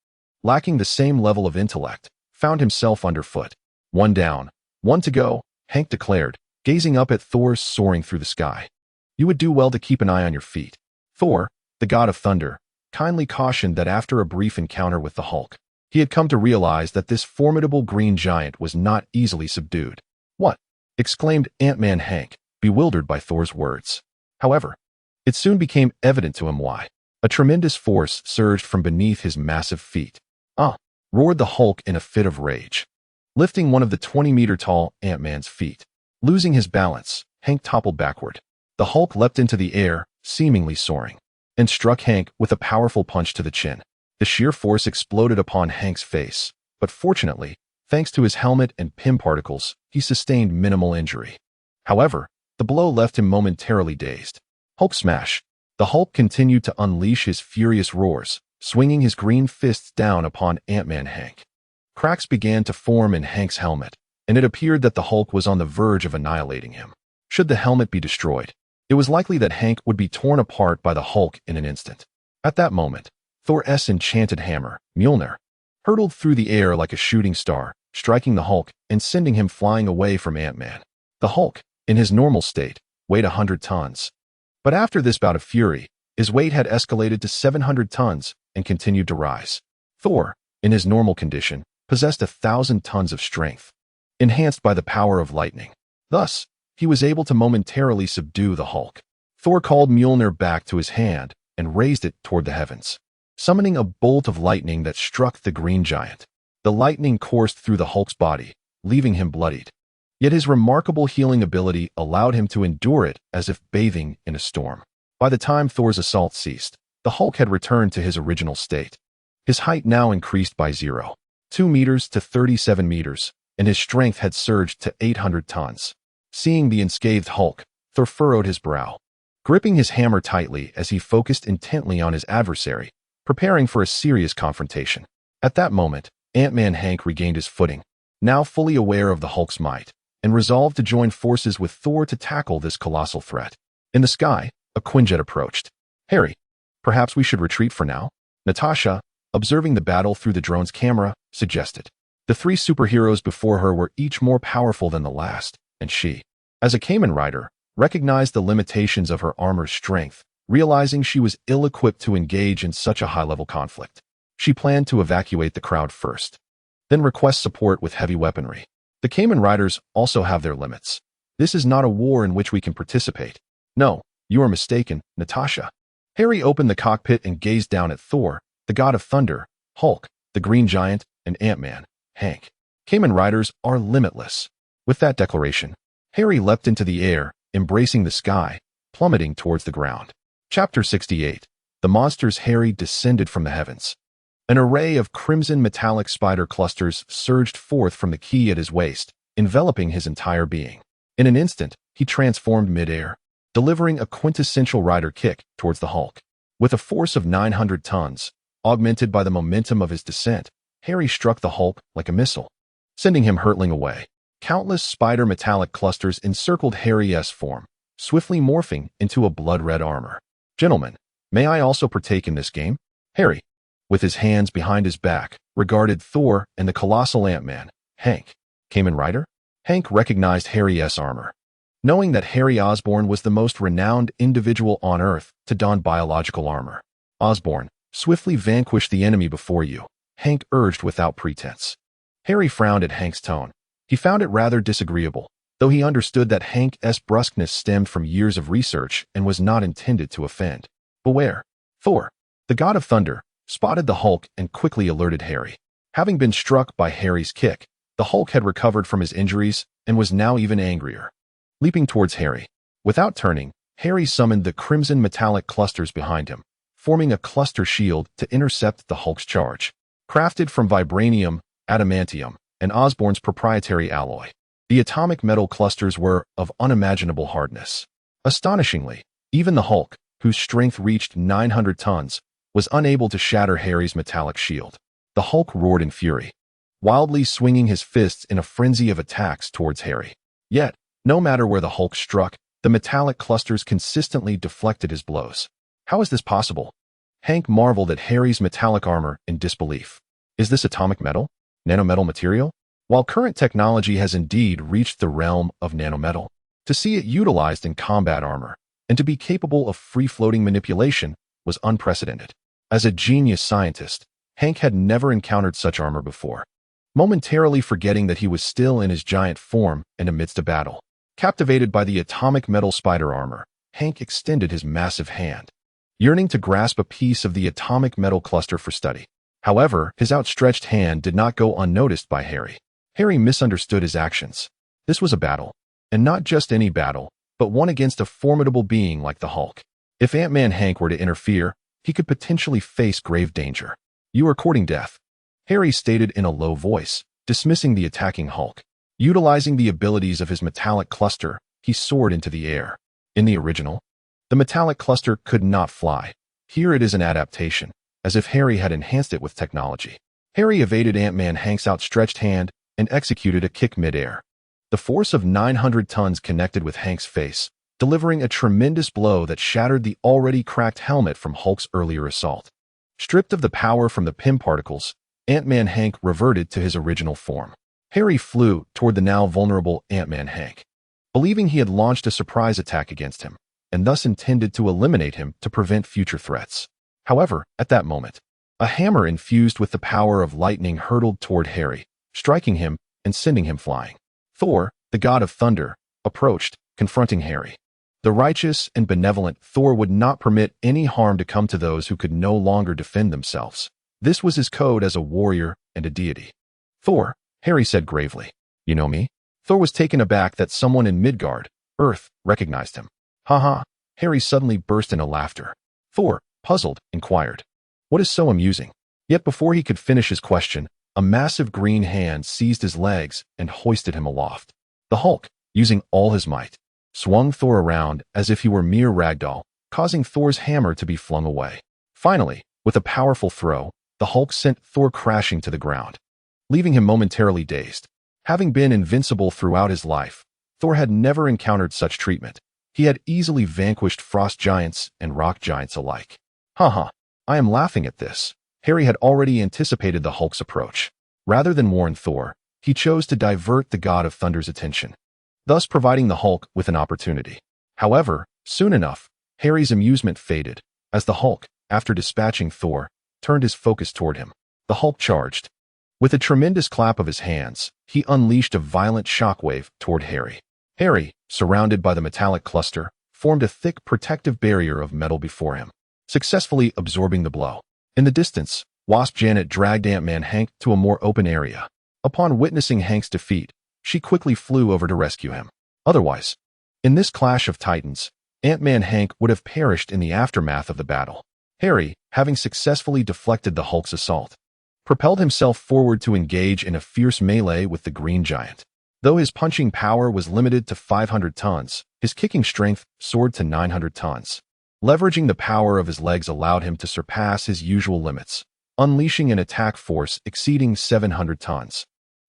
lacking the same level of intellect, found himself underfoot. "One down, one to go," Hank declared, gazing up at Thor soaring through the sky. "You would do well to keep an eye on your feet." Thor, the god of thunder, kindly cautioned that after a brief encounter with the Hulk, he had come to realize that this formidable green giant was not easily subdued. "What?" exclaimed Ant-Man Hank, bewildered by Thor's words. However, it soon became evident to him why. A tremendous force surged from beneath his massive feet. "Ah!" roared the Hulk in a fit of rage, lifting one of the 20-meter-tall Ant-Man's feet. Losing his balance, Hank toppled backward. The Hulk leapt into the air, seemingly soaring, and struck Hank with a powerful punch to the chin. The sheer force exploded upon Hank's face, but fortunately, thanks to his helmet and Pym particles, he sustained minimal injury. However, the blow left him momentarily dazed. Hulk smash! The Hulk continued to unleash his furious roars, swinging his green fists down upon Ant-Man Hank. Cracks began to form in Hank's helmet, and it appeared that the Hulk was on the verge of annihilating him. Should the helmet be destroyed, it was likely that Hank would be torn apart by the Hulk in an instant. At that moment, Thor's enchanted hammer, Mjolnir, hurtled through the air like a shooting star, striking the Hulk and sending him flying away from Ant-Man. The Hulk, in his normal state, weighed 100 tons. But after this bout of fury, his weight had escalated to 700 tons and continued to rise. Thor, in his normal condition, possessed 1,000 tons of strength, enhanced by the power of lightning. Thus, he was able to momentarily subdue the Hulk. Thor called Mjolnir back to his hand and raised it toward the heavens, summoning a bolt of lightning that struck the green giant. The lightning coursed through the Hulk's body, leaving him bloodied. Yet his remarkable healing ability allowed him to endure it as if bathing in a storm. By the time Thor's assault ceased, the Hulk had returned to his original state. His height now increased by 0.2 meters to 37 meters, and his strength had surged to 800 tons. Seeing the unscathed Hulk, Thor furrowed his brow, gripping his hammer tightly as he focused intently on his adversary, preparing for a serious confrontation. At that moment, Ant-Man Hank regained his footing, now fully aware of the Hulk's might, and resolved to join forces with Thor to tackle this colossal threat. In the sky, a Quinjet approached. "Harry, perhaps we should retreat for now?" Natasha, observing the battle through the drone's camera, suggested. The three superheroes before her were each more powerful than the last, and she, as a Kamen Rider, recognized the limitations of her armor's strength, realizing she was ill-equipped to engage in such a high-level conflict. She planned to evacuate the crowd first, then request support with heavy weaponry. The Kamen Riders also have their limits. This is not a war in which we can participate. No, You are mistaken, Natasha. Harry opened the cockpit and gazed down at Thor, the god of thunder, Hulk, the Green Giant, and Ant-Man, Hank. Kamen Riders are limitless. With that declaration, Harry leapt into the air, embracing the sky, plummeting towards the ground. Chapter 68. The monsters Harry descended from the heavens. An array of crimson metallic spider clusters surged forth from the key at his waist, enveloping his entire being. In an instant, he transformed midair, delivering a quintessential rider kick towards the Hulk. With a force of 900 tons, augmented by the momentum of his descent, Harry struck the Hulk like a missile, sending him hurtling away. Countless spider metallic clusters encircled Harry's form, swiftly morphing into a blood-red armor. Gentlemen, may I also partake in this game? Harry, with his hands behind his back, regarded Thor and the colossal Ant-Man, Hank. Kamen Rider? Hank recognized Harry's armor. Knowing that Harry Osborn was the most renowned individual on Earth to don biological armor. Osborn, swiftly vanquish the enemy before you, Hank urged without pretense. Harry frowned at Hank's tone. He found it rather disagreeable, though he understood that Hank's brusqueness stemmed from years of research and was not intended to offend. Beware. Thor, the god of thunder, spotted the Hulk and quickly alerted Harry. Having been struck by Harry's kick, the Hulk had recovered from his injuries and was now even angrier. Leaping towards Harry. Without turning, Harry summoned the crimson metallic clusters behind him, forming a cluster shield to intercept the Hulk's charge. Crafted from vibranium, adamantium, and Osborn's proprietary alloy, the atomic metal clusters were of unimaginable hardness. Astonishingly, even the Hulk, whose strength reached 900 tons, was unable to shatter Harry's metallic shield. The Hulk roared in fury, wildly swinging his fists in a frenzy of attacks towards Harry. Yet, no matter where the Hulk struck, the metallic clusters consistently deflected his blows. How is this possible? Hank marveled at Harry's metallic armor in disbelief. Is this atomic metal? Nanometal material? While current technology has indeed reached the realm of nanometal, to see it utilized in combat armor, and to be capable of free-floating manipulation, was unprecedented. As a genius scientist, Hank had never encountered such armor before. Momentarily forgetting that he was still in his giant form and amidst a battle. Captivated by the atomic metal spider armor, Hank extended his massive hand, yearning to grasp a piece of the atomic metal cluster for study. However, his outstretched hand did not go unnoticed by Harry. Harry misunderstood his actions. This was a battle, and not just any battle, but one against a formidable being like the Hulk. If Ant-Man Hank were to interfere, he could potentially face grave danger. You are courting death, Harry stated in a low voice, dismissing the attacking Hulk. Utilizing the abilities of his metallic cluster, he soared into the air. In the original, the metallic cluster could not fly. Here it is an adaptation, as if Harry had enhanced it with technology. Harry evaded Ant-Man Hank's outstretched hand and executed a kick mid-air. The force of 900 tons connected with Hank's face, delivering a tremendous blow that shattered the already cracked helmet from Hulk's earlier assault. Stripped of the power from the Pym particles, Ant-Man Hank reverted to his original form. Harry flew toward the now vulnerable Ant-Man Hank, believing he had launched a surprise attack against him, and thus intended to eliminate him to prevent future threats. However, at that moment, a hammer infused with the power of lightning hurtled toward Harry, striking him and sending him flying. Thor, the god of thunder, approached, confronting Harry. The righteous and benevolent Thor would not permit any harm to come to those who could no longer defend themselves. This was his code as a warrior and a deity. Thor, Harry said gravely. You know me? Thor was taken aback that someone in Midgard, Earth, recognized him. Ha. Harry suddenly burst into laughter. Thor, puzzled, inquired, what is so amusing? Yet before he could finish his question, a massive green hand seized his legs and hoisted him aloft. The Hulk, using all his might, swung Thor around as if he were mere ragdoll, causing Thor's hammer to be flung away. Finally, with a powerful throw, the Hulk sent Thor crashing to the ground, leaving him momentarily dazed. Having been invincible throughout his life, Thor had never encountered such treatment. He had easily vanquished frost giants and rock giants alike. Ha, I am laughing at this. Harry had already anticipated the Hulk's approach. Rather than warn Thor, he chose to divert the god of thunder's attention, thus providing the Hulk with an opportunity. However, soon enough, Harry's amusement faded, as the Hulk, after dispatching Thor, turned his focus toward him. The Hulk charged. With a tremendous clap of his hands, he unleashed a violent shockwave toward Harry. Harry, surrounded by the metallic cluster, formed a thick protective barrier of metal before him, successfully absorbing the blow. In the distance, Wasp Janet dragged Ant-Man Hank to a more open area. Upon witnessing Hank's defeat, she quickly flew over to rescue him. Otherwise, in this clash of titans, Ant-Man Hank would have perished in the aftermath of the battle. Harry, having successfully deflected the Hulk's assault, propelled himself forward to engage in a fierce melee with the Green Giant. Though his punching power was limited to 500 tons, his kicking strength soared to 900 tons. Leveraging the power of his legs allowed him to surpass his usual limits, unleashing an attack force exceeding 700 tons.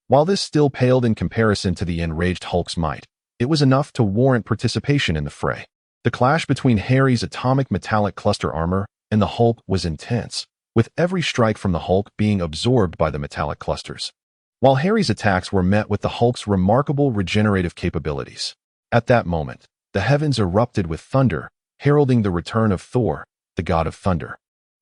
While this still paled in comparison to the enraged Hulk's might, it was enough to warrant participation in the fray. The clash between Harry's atomic metallic cluster armor and the Hulk was intense, with every strike from the Hulk being absorbed by the metallic clusters, while Harry's attacks were met with the Hulk's remarkable regenerative capabilities. At that moment, the heavens erupted with thunder, heralding the return of Thor, the god of thunder,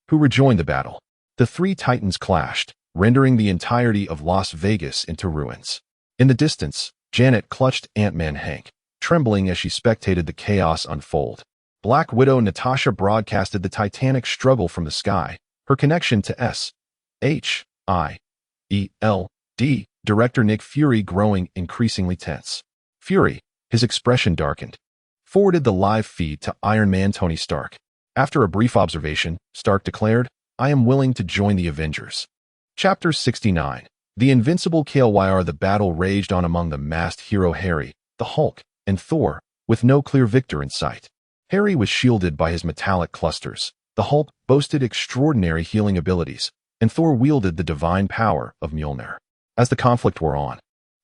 who rejoined the battle. The three titans clashed, rendering the entirety of Las Vegas into ruins. In the distance, Janet clutched Ant-Man Hank, trembling as she spectated the chaos unfold. Black Widow Natasha broadcasted the titanic struggle from the sky, her connection to S.H.I.E.L.D. Director Nick Fury growing increasingly tense. Fury, his expression darkened, forwarded the live feed to Iron Man Tony Stark. After a brief observation, Stark declared, "I am willing to join the Avengers." Chapter 69. The Invincible KLYR. The battle raged on among the masked hero Harry, the Hulk, and Thor, with no clear victor in sight. Harry was shielded by his metallic clusters. The Hulk boasted extraordinary healing abilities, and Thor wielded the divine power of Mjolnir. As the conflict wore on,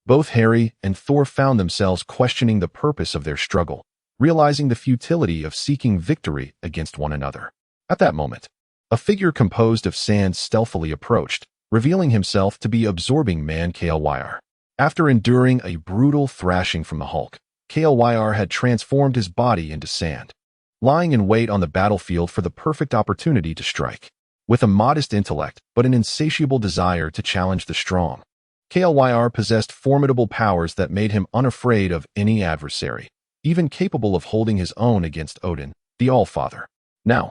both Harry and Thor found themselves questioning the purpose of their struggle, realizing the futility of seeking victory against one another. At that moment, a figure composed of sand stealthily approached, revealing himself to be Absorbing Man KLYR. After enduring a brutal thrashing from the Hulk, KLYR had transformed his body into sand, lying in wait on the battlefield for the perfect opportunity to strike. With a modest intellect but an insatiable desire to challenge the strong, KLYR possessed formidable powers that made him unafraid of any adversary, even capable of holding his own against Odin, the Allfather. Now,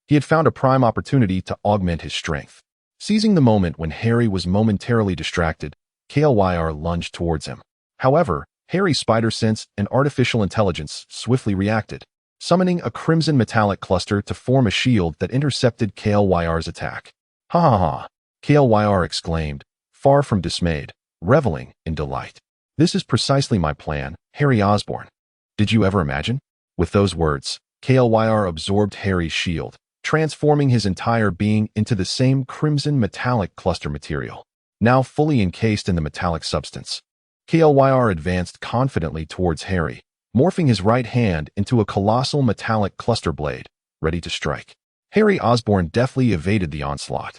he had found a prime opportunity to augment his strength. Seizing the moment when Harry was momentarily distracted, KLYR lunged towards him. However, Harry's spider sense and artificial intelligence swiftly reacted, summoning a crimson metallic cluster to form a shield that intercepted KLYR's attack. "Ha ha ha!" KLYR exclaimed, far from dismayed, reveling in delight. "This is precisely my plan, Harry Osborn. Did you ever imagine?" With those words, KLYR absorbed Harry's shield, transforming his entire being into the same crimson metallic cluster material. Now fully encased in the metallic substance, KLYR advanced confidently towards Harry, morphing his right hand into a colossal metallic cluster blade, ready to strike. Harry Osborn deftly evaded the onslaught,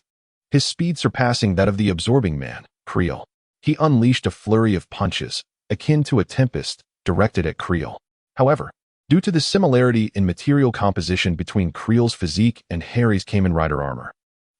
his speed surpassing that of the Absorbing Man, Creel. He unleashed a flurry of punches, akin to a tempest, directed at Creel. However, due to the similarity in material composition between Creel's physique and Harry's Kamen Rider armor,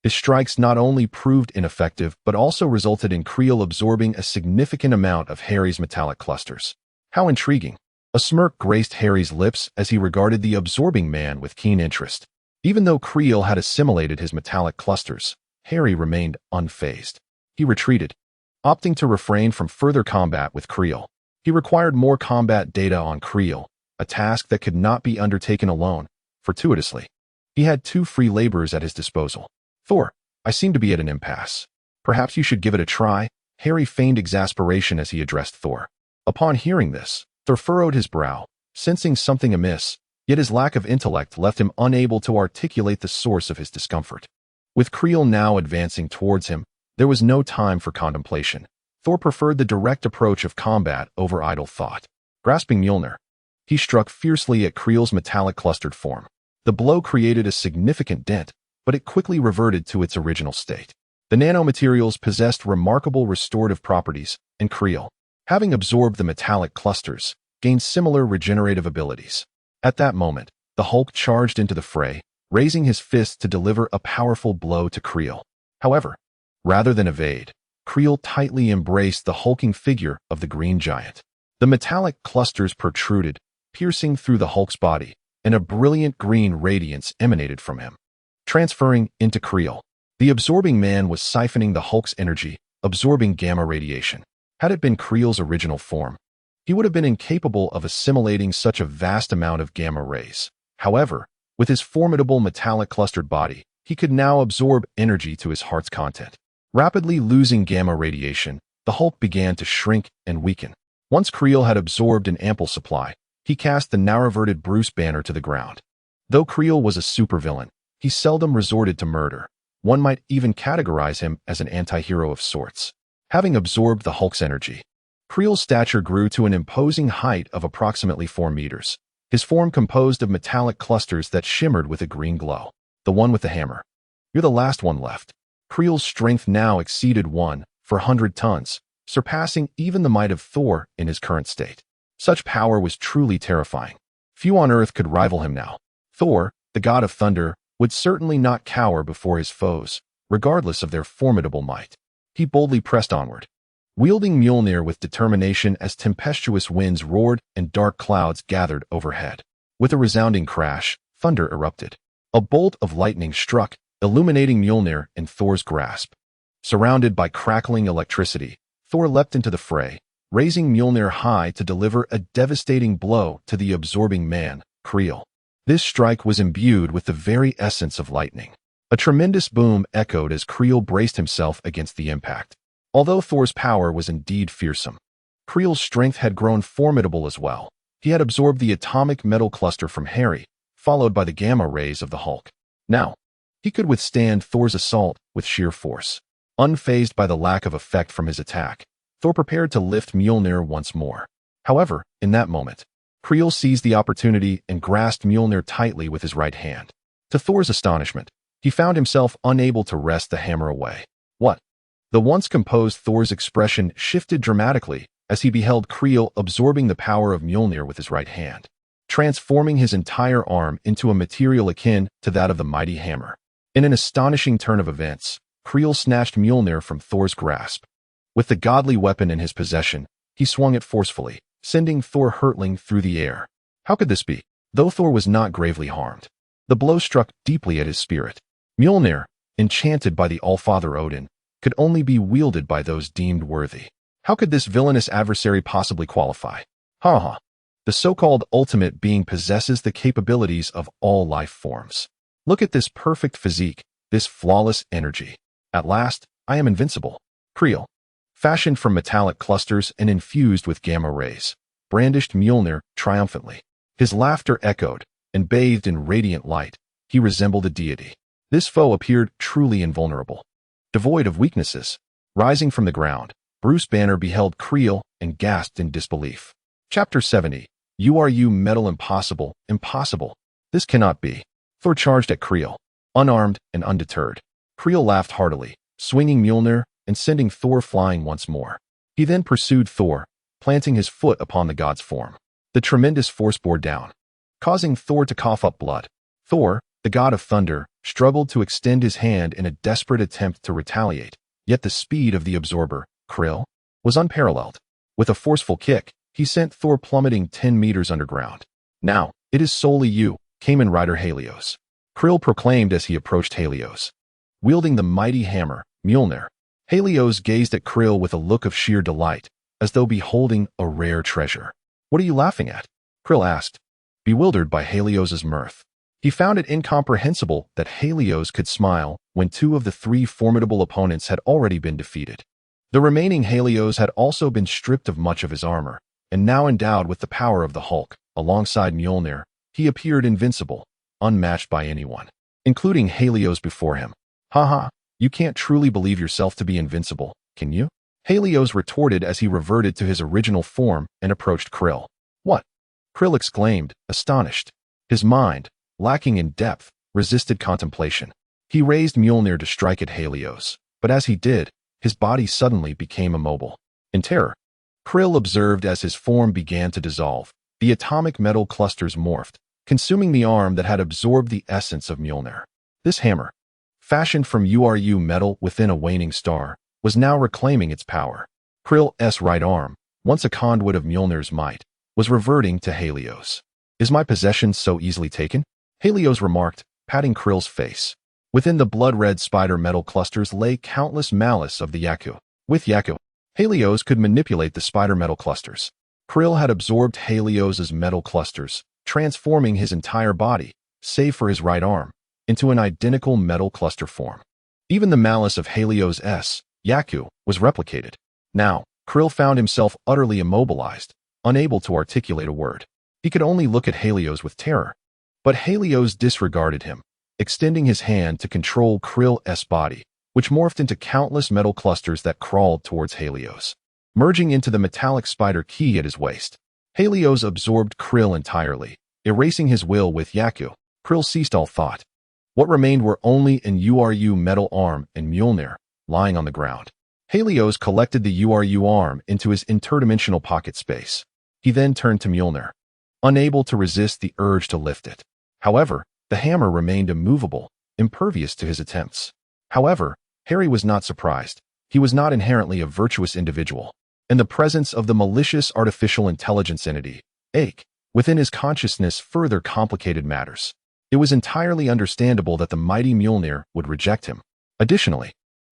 his strikes not only proved ineffective but also resulted in Creel absorbing a significant amount of Harry's metallic clusters. How intriguing! A smirk graced Harry's lips as he regarded the Absorbing Man with keen interest. Even though Creel had assimilated his metallic clusters, Harry remained unfazed. He retreated, opting to refrain from further combat with Creel. He required more combat data on Creel, a task that could not be undertaken alone. Fortuitously, he had two free laborers at his disposal. "Thor, I seem to be at an impasse. Perhaps you should give it a try." Harry feigned exasperation as he addressed Thor. Upon hearing this, Thor furrowed his brow, sensing something amiss, yet his lack of intellect left him unable to articulate the source of his discomfort. With Creel now advancing towards him, there was no time for contemplation. Thor preferred the direct approach of combat over idle thought. Grasping Mjolnir, he struck fiercely at Creel's metallic clustered form. The blow created a significant dent, but it quickly reverted to its original state. The nanomaterials possessed remarkable restorative properties, and Creel, having absorbed the metallic clusters, gained similar regenerative abilities. At that moment, the Hulk charged into the fray, raising his fist to deliver a powerful blow to Creel. However, rather than evade, Creel tightly embraced the hulking figure of the Green Giant. The metallic clusters protruded, piercing through the Hulk's body, and a brilliant green radiance emanated from him, transferring into Creel. The absorbing man was siphoning the Hulk's energy, absorbing gamma radiation. Had it been Creel's original form, he would have been incapable of assimilating such a vast amount of gamma rays. However, with his formidable metallic clustered body, he could now absorb energy to his heart's content. Rapidly losing gamma radiation, the Hulk began to shrink and weaken. Once Creel had absorbed an ample supply, he cast the now-reverted Bruce Banner to the ground. Though Creel was a supervillain, he seldom resorted to murder. One might even categorize him as an anti-hero of sorts. Having absorbed the Hulk's energy, Creel's stature grew to an imposing height of approximately 4 meters. His form composed of metallic clusters that shimmered with a green glow. The one with the hammer. You're the last one left. Creel's strength now exceeded 1/100 tons, surpassing even the might of Thor in his current state. Such power was truly terrifying. Few on Earth could rival him now. Thor, the god of thunder, would certainly not cower before his foes, regardless of their formidable might. He boldly pressed onward, wielding Mjolnir with determination as tempestuous winds roared and dark clouds gathered overhead. With a resounding crash, thunder erupted. A bolt of lightning struck, illuminating Mjolnir in Thor's grasp. Surrounded by crackling electricity, Thor leapt into the fray, raising Mjolnir high to deliver a devastating blow to the absorbing man, Creel. This strike was imbued with the very essence of lightning. A tremendous boom echoed as Creel braced himself against the impact. Although Thor's power was indeed fearsome, Creel's strength had grown formidable as well. He had absorbed the atomic metal cluster from Harry, followed by the gamma rays of the Hulk. Now, he could withstand Thor's assault with sheer force. Unfazed by the lack of effect from his attack, Thor prepared to lift Mjolnir once more. However, in that moment, Creel seized the opportunity and grasped Mjolnir tightly with his right hand. To Thor's astonishment, he found himself unable to wrest the hammer away. What? The once composed Thor's expression shifted dramatically as he beheld Creel absorbing the power of Mjolnir with his right hand, transforming his entire arm into a material akin to that of the mighty hammer. In an astonishing turn of events, Creel snatched Mjolnir from Thor's grasp. With the godly weapon in his possession, he swung it forcefully, sending Thor hurtling through the air. How could this be? Though Thor was not gravely harmed, the blow struck deeply at his spirit. Mjolnir, enchanted by the Allfather Odin, could only be wielded by those deemed worthy. How could this villainous adversary possibly qualify? Ha! The so-called ultimate being possesses the capabilities of all life forms. Look at this perfect physique, this flawless energy. At last, I am invincible. Creel, fashioned from metallic clusters and infused with gamma rays, brandished Mjolnir triumphantly. His laughter echoed, and bathed in radiant light, he resembled a deity. This foe appeared truly invulnerable, devoid of weaknesses. Rising from the ground, Bruce Banner beheld Creel and gasped in disbelief. Chapter 70. You metal impossible, impossible. This cannot be. Thor charged at Creel, unarmed and undeterred. Creel laughed heartily, swinging Mjolnir and sending Thor flying once more. He then pursued Thor, planting his foot upon the god's form. The tremendous force bore down, causing Thor to cough up blood. Thor, the god of thunder, struggled to extend his hand in a desperate attempt to retaliate, yet the speed of the absorber, Creel, was unparalleled. With a forceful kick, he sent Thor plummeting 10 meters underground. Now, it is solely you, Kamen Rider Helios, Creel proclaimed as he approached Helios. Wielding the mighty hammer, Mjolnir, Helios gazed at Creel with a look of sheer delight, as though beholding a rare treasure. What are you laughing at? Creel asked, bewildered by Helios's mirth. He found it incomprehensible that Helios could smile when 2 of the 3 formidable opponents had already been defeated. The remaining Helios had also been stripped of much of his armor, and now endowed with the power of the Hulk. Alongside Mjolnir, he appeared invincible, unmatched by anyone, including Helios before him. Haha, you can't truly believe yourself to be invincible, can you? Helios retorted as he reverted to his original form and approached Creel. What? Creel exclaimed, astonished. His mind, lacking in depth, resisted contemplation. He raised Mjolnir to strike at Helios, but as he did, his body suddenly became immobile. In terror, Creel observed as his form began to dissolve. The atomic metal clusters morphed, consuming the arm that had absorbed the essence of Mjolnir. This hammer, fashioned from metal within a waning star, was now reclaiming its power. Kreel's right arm, once a conduit of Mjolnir's might, was reverting to Helios. Is my possession so easily taken? Helios remarked, patting Krill's face. Within the blood-red spider metal clusters lay countless malice of the Yaku. With Yaku, Helios could manipulate the spider metal clusters. Krill had absorbed Helios's metal clusters, transforming his entire body, save for his right arm, into an identical metal cluster form. Even the malice of Helios' Yaku was replicated. Now, Krill found himself utterly immobilized, unable to articulate a word. He could only look at Helios with terror. But Helios disregarded him, extending his hand to control Krill's body, which morphed into countless metal clusters that crawled towards Helios. Merging into the metallic spider key at his waist, Helios absorbed Krill entirely, erasing his will with Yaku. Krill ceased all thought. What remained were only an Uru metal arm and Mjolnir, lying on the ground. Helios collected the Uru arm into his interdimensional pocket space. He then turned to Mjolnir, unable to resist the urge to lift it. However, the hammer remained immovable, impervious to his attempts. However, Harry was not surprised. He was not inherently a virtuous individual. In the presence of the malicious artificial intelligence entity, Ache, within his consciousness further complicated matters. It was entirely understandable that the mighty Mjolnir would reject him. Additionally,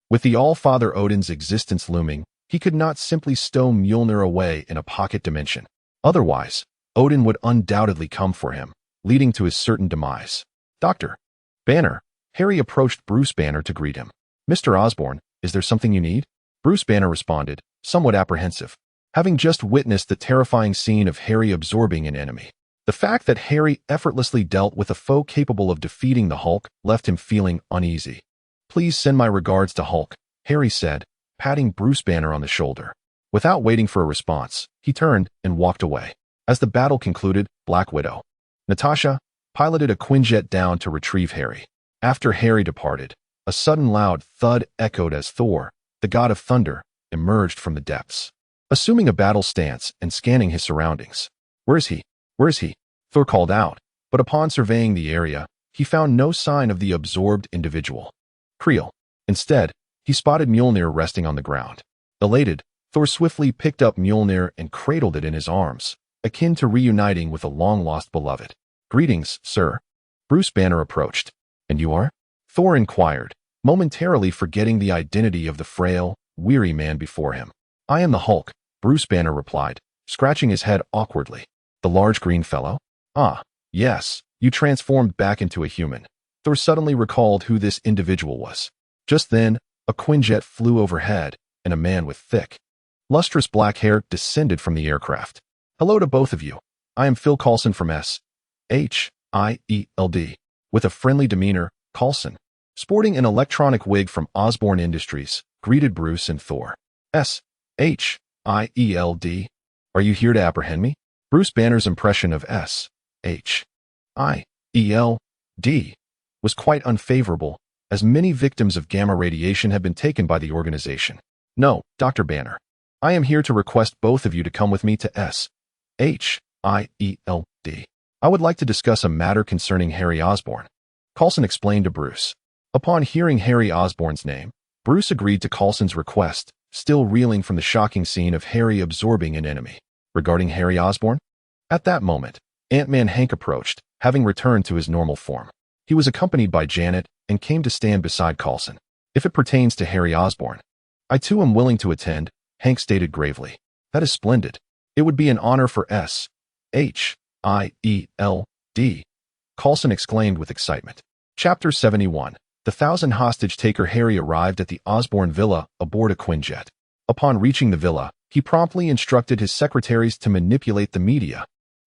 with the All-Father Odin's existence looming, he could not simply stow Mjolnir away in a pocket dimension. Otherwise, Odin would undoubtedly come for him, leading to his certain demise. Dr. Banner. Harry approached Bruce Banner to greet him. Mr. Osborn, is there something you need? Bruce Banner responded, somewhat apprehensive, having just witnessed the terrifying scene of Harry absorbing an enemy. The fact that Harry effortlessly dealt with a foe capable of defeating the Hulk left him feeling uneasy. Please send my regards to Hulk, Harry said, patting Bruce Banner on the shoulder. Without waiting for a response, he turned and walked away. As the battle concluded, Black Widow, Natasha, piloted a Quinjet down to retrieve Harry. After Harry departed, a sudden loud thud echoed as Thor, the god of thunder, emerged from the depths. Assuming a battle stance and scanning his surroundings. Where is he? Where is he? Thor called out, but upon surveying the area, he found no sign of the absorbed individual. Creel. Instead, he spotted Mjolnir resting on the ground. Elated, Thor swiftly picked up Mjolnir and cradled it in his arms, akin to reuniting with a long-lost beloved. Greetings, sir. Bruce Banner approached. And you are? Thor inquired, momentarily forgetting the identity of the frail, weary man before him. I am the Hulk, Bruce Banner replied, scratching his head awkwardly. The large green fellow? Ah, yes, you transformed back into a human. Thor suddenly recalled who this individual was. Just then, a Quinjet flew overhead, and a man with thick, lustrous black hair descended from the aircraft. Hello to both of you. I am Phil Coulson from SHIELD. With a friendly demeanor, Coulson, sporting an electronic wig from Osborn Industries, greeted Bruce and Thor. SHIELD. Are you here to apprehend me? Bruce Banner's impression of SHIELD was quite unfavorable, as many victims of gamma radiation had been taken by the organization. No, Dr. Banner. I am here to request both of you to come with me to SHIELD. I would like to discuss a matter concerning Harry Osborn. Coulson explained to Bruce. Upon hearing Harry Osborn's name, Bruce agreed to Coulson's request, still reeling from the shocking scene of Harry absorbing an enemy. Regarding Harry Osborn? At that moment, Ant-Man Hank approached, having returned to his normal form. He was accompanied by Janet and came to stand beside Coulson. If it pertains to Harry Osborn, I too am willing to attend, Hank stated gravely. That is splendid. It would be an honor for SHIELD, Coulson exclaimed with excitement. Chapter 71. The 1,000 hostage taker Harry arrived at the Osborn villa aboard a Quinjet. Upon reaching the villa, he promptly instructed his secretaries to manipulate the media,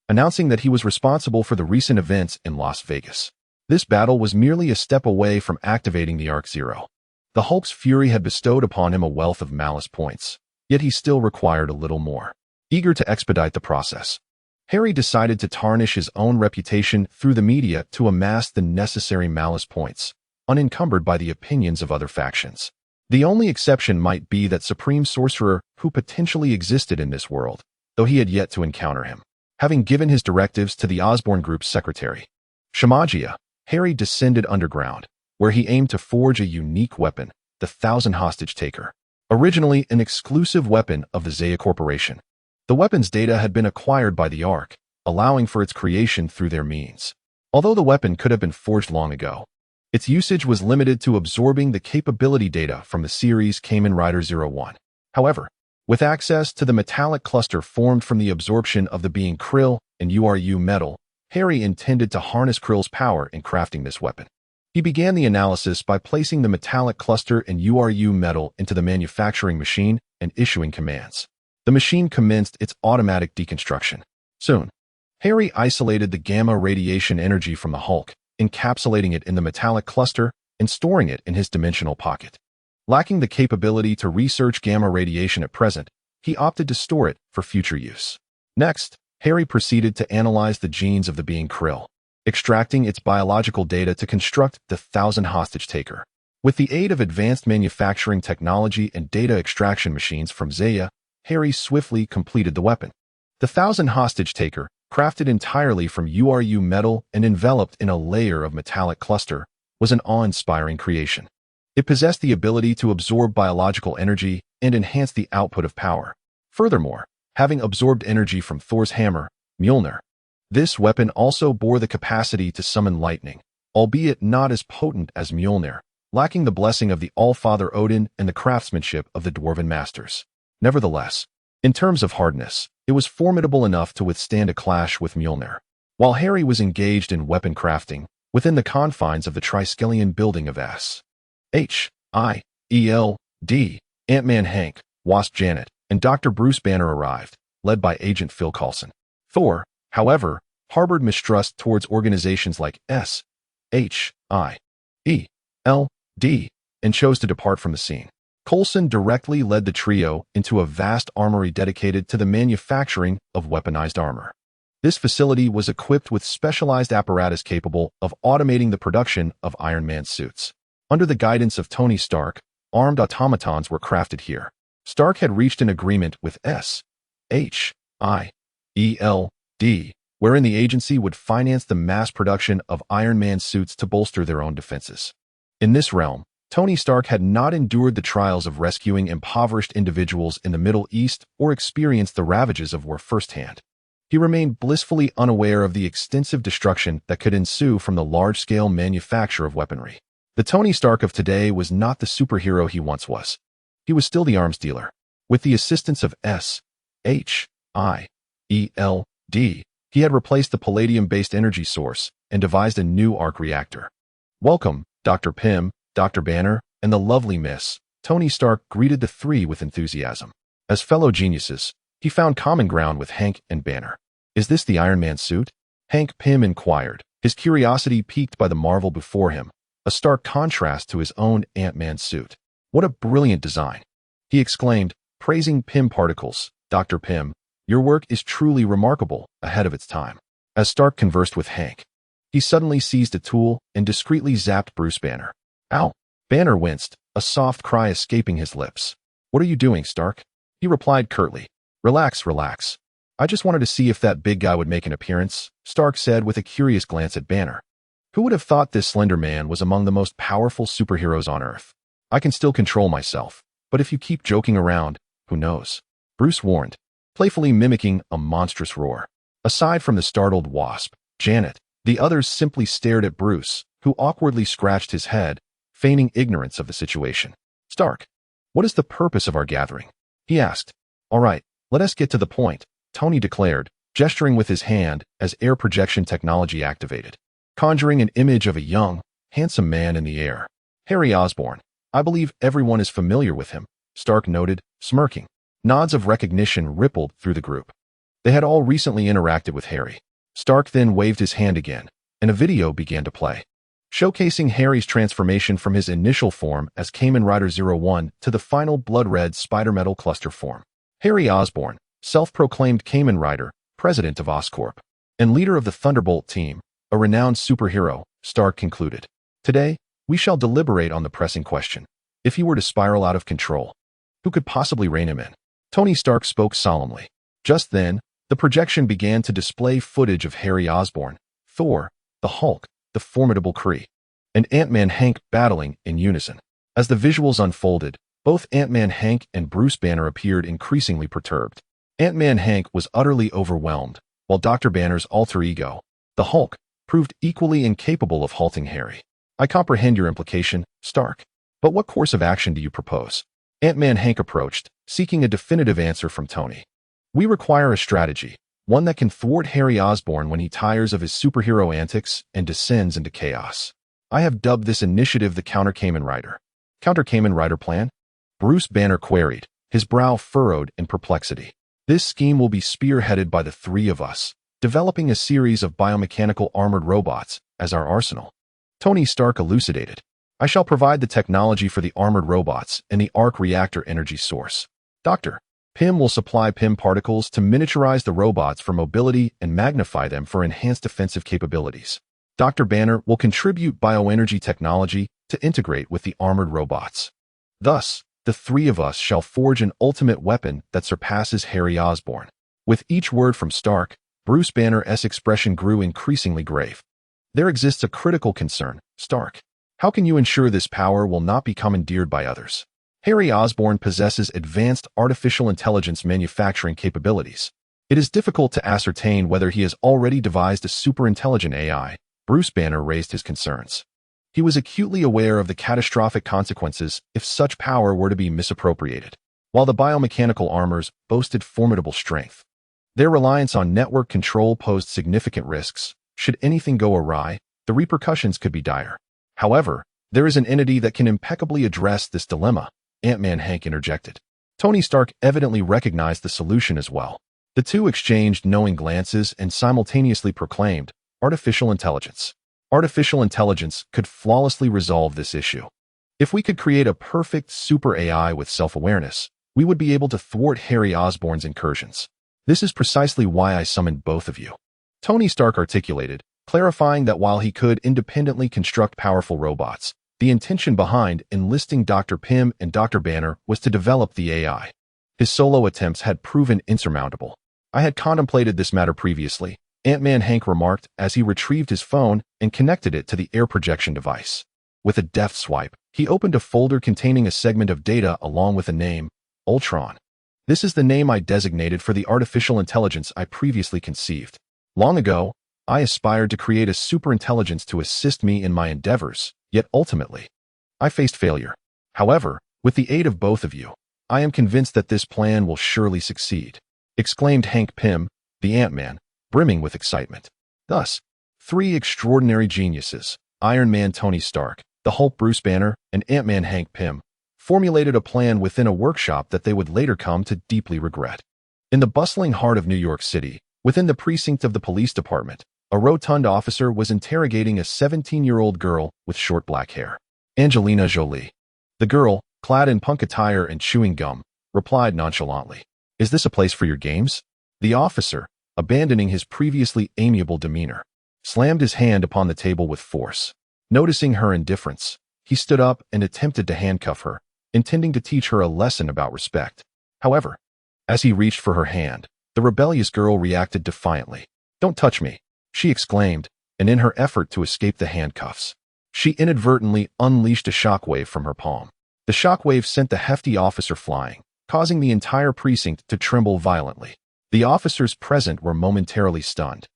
announcing that he was responsible for the recent events in Las Vegas. This battle was merely a step away from activating the Arc Zero. The Hulk's fury had bestowed upon him a wealth of malice points, yet he still required a little more. Eager to expedite the process, Harry decided to tarnish his own reputation through the media to amass the necessary malice points, unencumbered by the opinions of other factions. The only exception might be that supreme sorcerer who potentially existed in this world, though he had yet to encounter him. Having given his directives to the Osborn Group's secretary, Shamagia, Harry descended underground, where he aimed to forge a unique weapon, the 1,000 hostage taker. Originally an exclusive weapon of the Zaya Corporation, the weapon's data had been acquired by the Ark, allowing for its creation through their means. Although the weapon could have been forged long ago, its usage was limited to absorbing the capability data from the series Kamen Rider 01. However, with access to the metallic cluster formed from the absorption of the being Krill and URU metal, Harry intended to harness Krill's power in crafting this weapon. He began the analysis by placing the metallic cluster and URU metal into the manufacturing machine and issuing commands. The machine commenced its automatic deconstruction. Soon, Harry isolated the gamma radiation energy from the Hulk, encapsulating it in the metallic cluster and storing it in his dimensional pocket. Lacking the capability to research gamma radiation at present, he opted to store it for future use. Next, Harry proceeded to analyze the genes of the being Krill, extracting its biological data to construct the 1000 hostage taker. With the aid of advanced manufacturing technology and data extraction machines from Zaya, Harry swiftly completed the weapon. The 1000 hostage taker, crafted entirely from URU metal and enveloped in a layer of metallic cluster, was an awe-inspiring creation. It possessed the ability to absorb biological energy and enhance the output of power. Furthermore, having absorbed energy from Thor's hammer, Mjolnir, this weapon also bore the capacity to summon lightning, albeit not as potent as Mjolnir, lacking the blessing of the All-Father Odin and the craftsmanship of the Dwarven Masters. Nevertheless, in terms of hardness, it was formidable enough to withstand a clash with Mjolnir. While Harry was engaged in weapon crafting, within the confines of the Triskelion building of S.H.I.E.L.D., Ant-Man Hank, Wasp Janet, and Dr. Bruce Banner arrived, led by Agent Phil Coulson. Thor, however, harbored mistrust towards organizations like S.H.I.E.L.D. and chose to depart from the scene. Coulson directly led the trio into a vast armory dedicated to the manufacturing of weaponized armor. This facility was equipped with specialized apparatus capable of automating the production of Iron Man suits. Under the guidance of Tony Stark, armed automatons were crafted here. Stark had reached an agreement with S.H.I.E.L.D., wherein the agency would finance the mass production of Iron Man suits to bolster their own defenses. In this realm, Tony Stark had not endured the trials of rescuing impoverished individuals in the Middle East or experienced the ravages of war firsthand. He remained blissfully unaware of the extensive destruction that could ensue from the large-scale manufacture of weaponry. The Tony Stark of today was not the superhero he once was. He was still the arms dealer. With the assistance of S.H.I.E.L.D., he had replaced the palladium-based energy source and devised a new arc reactor. "Welcome, Dr. Pym, Dr. Banner, and the lovely Miss." Tony Stark greeted the three with enthusiasm. As fellow geniuses, he found common ground with Hank and Banner. "Is this the Iron Man suit?" Hank Pym inquired, his curiosity piqued by the marvel before him, a stark contrast to his own Ant-Man suit. "What a brilliant design!" he exclaimed, praising Pym Particles. "Dr. Pym, your work is truly remarkable, ahead of its time." As Stark conversed with Hank, he suddenly seized a tool and discreetly zapped Bruce Banner. "Ow!" Banner winced, a soft cry escaping his lips. "What are you doing, Stark?" He replied curtly. Relax. I just wanted to see if that big guy would make an appearance," Stark said with a curious glance at Banner. "Who would have thought this slender man was among the most powerful superheroes on Earth? I can still control myself, but if you keep joking around, who knows?" Bruce warned, playfully mimicking a monstrous roar. Aside from the startled Wasp, Janet, the others simply stared at Bruce, who awkwardly scratched his head, feigning ignorance of the situation. "Stark, what is the purpose of our gathering?" he asked. "All right, let us get to the point," Tony declared, gesturing with his hand as air projection technology activated, conjuring an image of a young, handsome man in the air. "Harry Osborn. I believe everyone is familiar with him," Stark noted, smirking. Nods of recognition rippled through the group. They had all recently interacted with Harry. Stark then waved his hand again, and a video began to play, showcasing Harry's transformation from his initial form as Kamen Rider 01 to the final blood-red spider-metal cluster form. Harry Osborn, self-proclaimed Kamen Rider, president of Oscorp, and leader of the Thunderbolt team, a renowned superhero, Stark concluded. "Today, we shall deliberate on the pressing question. If he were to spiral out of control, who could possibly rein him in?" Tony Stark spoke solemnly. Just then, the projection began to display footage of Harry Osborn, Thor, the Hulk, the formidable Kree, and Ant-Man Hank battling in unison. As the visuals unfolded, both Ant-Man Hank and Bruce Banner appeared increasingly perturbed. Ant-Man Hank was utterly overwhelmed, while Dr. Banner's alter ego, the Hulk, proved equally incapable of halting Harry. I comprehend your implication, Stark. But what course of action do you propose? Ant-Man Hank approached, seeking a definitive answer from Tony. We require a strategy, one that can thwart Harry Osborn when he tires of his superhero antics and descends into chaos. I have dubbed this initiative the Counter Kamen Rider. Counter Kamen Rider plan? Bruce Banner queried, his brow furrowed in perplexity. This scheme will be spearheaded by the three of us, developing a series of biomechanical armored robots as our arsenal. Tony Stark elucidated. I shall provide the technology for the armored robots and the arc reactor energy source. Dr. Pym will supply Pym particles to miniaturize the robots for mobility and magnify them for enhanced defensive capabilities. Dr. Banner will contribute bioenergy technology to integrate with the armored robots. Thus, the three of us shall forge an ultimate weapon that surpasses Harry Osborn. With each word from Stark, Bruce Banner's expression grew increasingly grave. There exists a critical concern, Stark. How can you ensure this power will not be commandeered by others? Harry Osborn possesses advanced artificial intelligence manufacturing capabilities. It is difficult to ascertain whether he has already devised a superintelligent AI. Bruce Banner raised his concerns. He was acutely aware of the catastrophic consequences if such power were to be misappropriated. While the biomechanical armors boasted formidable strength, their reliance on network control posed significant risks. Should anything go awry, the repercussions could be dire. However, there is an entity that can impeccably address this dilemma, Ant-Man Hank interjected. Tony Stark evidently recognized the solution as well. The two exchanged knowing glances and simultaneously proclaimed, artificial intelligence. Artificial intelligence could flawlessly resolve this issue. If we could create a perfect super AI with self-awareness, we would be able to thwart Harry Osborn's incursions. This is precisely why I summoned both of you. Tony Stark articulated, clarifying that while he could independently construct powerful robots, the intention behind enlisting Dr. Pym and Dr. Banner was to develop the AI. His solo attempts had proven insurmountable. I had contemplated this matter previously, Ant-Man Hank remarked as he retrieved his phone and connected it to the air projection device. With a deft swipe, he opened a folder containing a segment of data along with a name, Ultron. This is the name I designated for the artificial intelligence I previously conceived. Long ago, I aspired to create a superintelligence to assist me in my endeavors, yet ultimately, I faced failure. However, with the aid of both of you, I am convinced that this plan will surely succeed, exclaimed Hank Pym, the Ant-Man, brimming with excitement. Thus, three extraordinary geniuses, Iron Man Tony Stark, the Hulk Bruce Banner, and Ant-Man Hank Pym, formulated a plan within a workshop that they would later come to deeply regret. In the bustling heart of New York City, within the precinct of the police department, a rotund officer was interrogating a 17-year-old girl with short black hair. Angelina Jolie. The girl, clad in punk attire and chewing gum, replied nonchalantly, "Is this a place for your games?" The officer, abandoning his previously amiable demeanor, slammed his hand upon the table with force. Noticing her indifference, he stood up and attempted to handcuff her, intending to teach her a lesson about respect. However, as he reached for her hand, the rebellious girl reacted defiantly. "Don't touch me," she exclaimed, and in her effort to escape the handcuffs, she inadvertently unleashed a shockwave from her palm. The shockwave sent the hefty officer flying, causing the entire precinct to tremble violently. The officers present were momentarily stunned.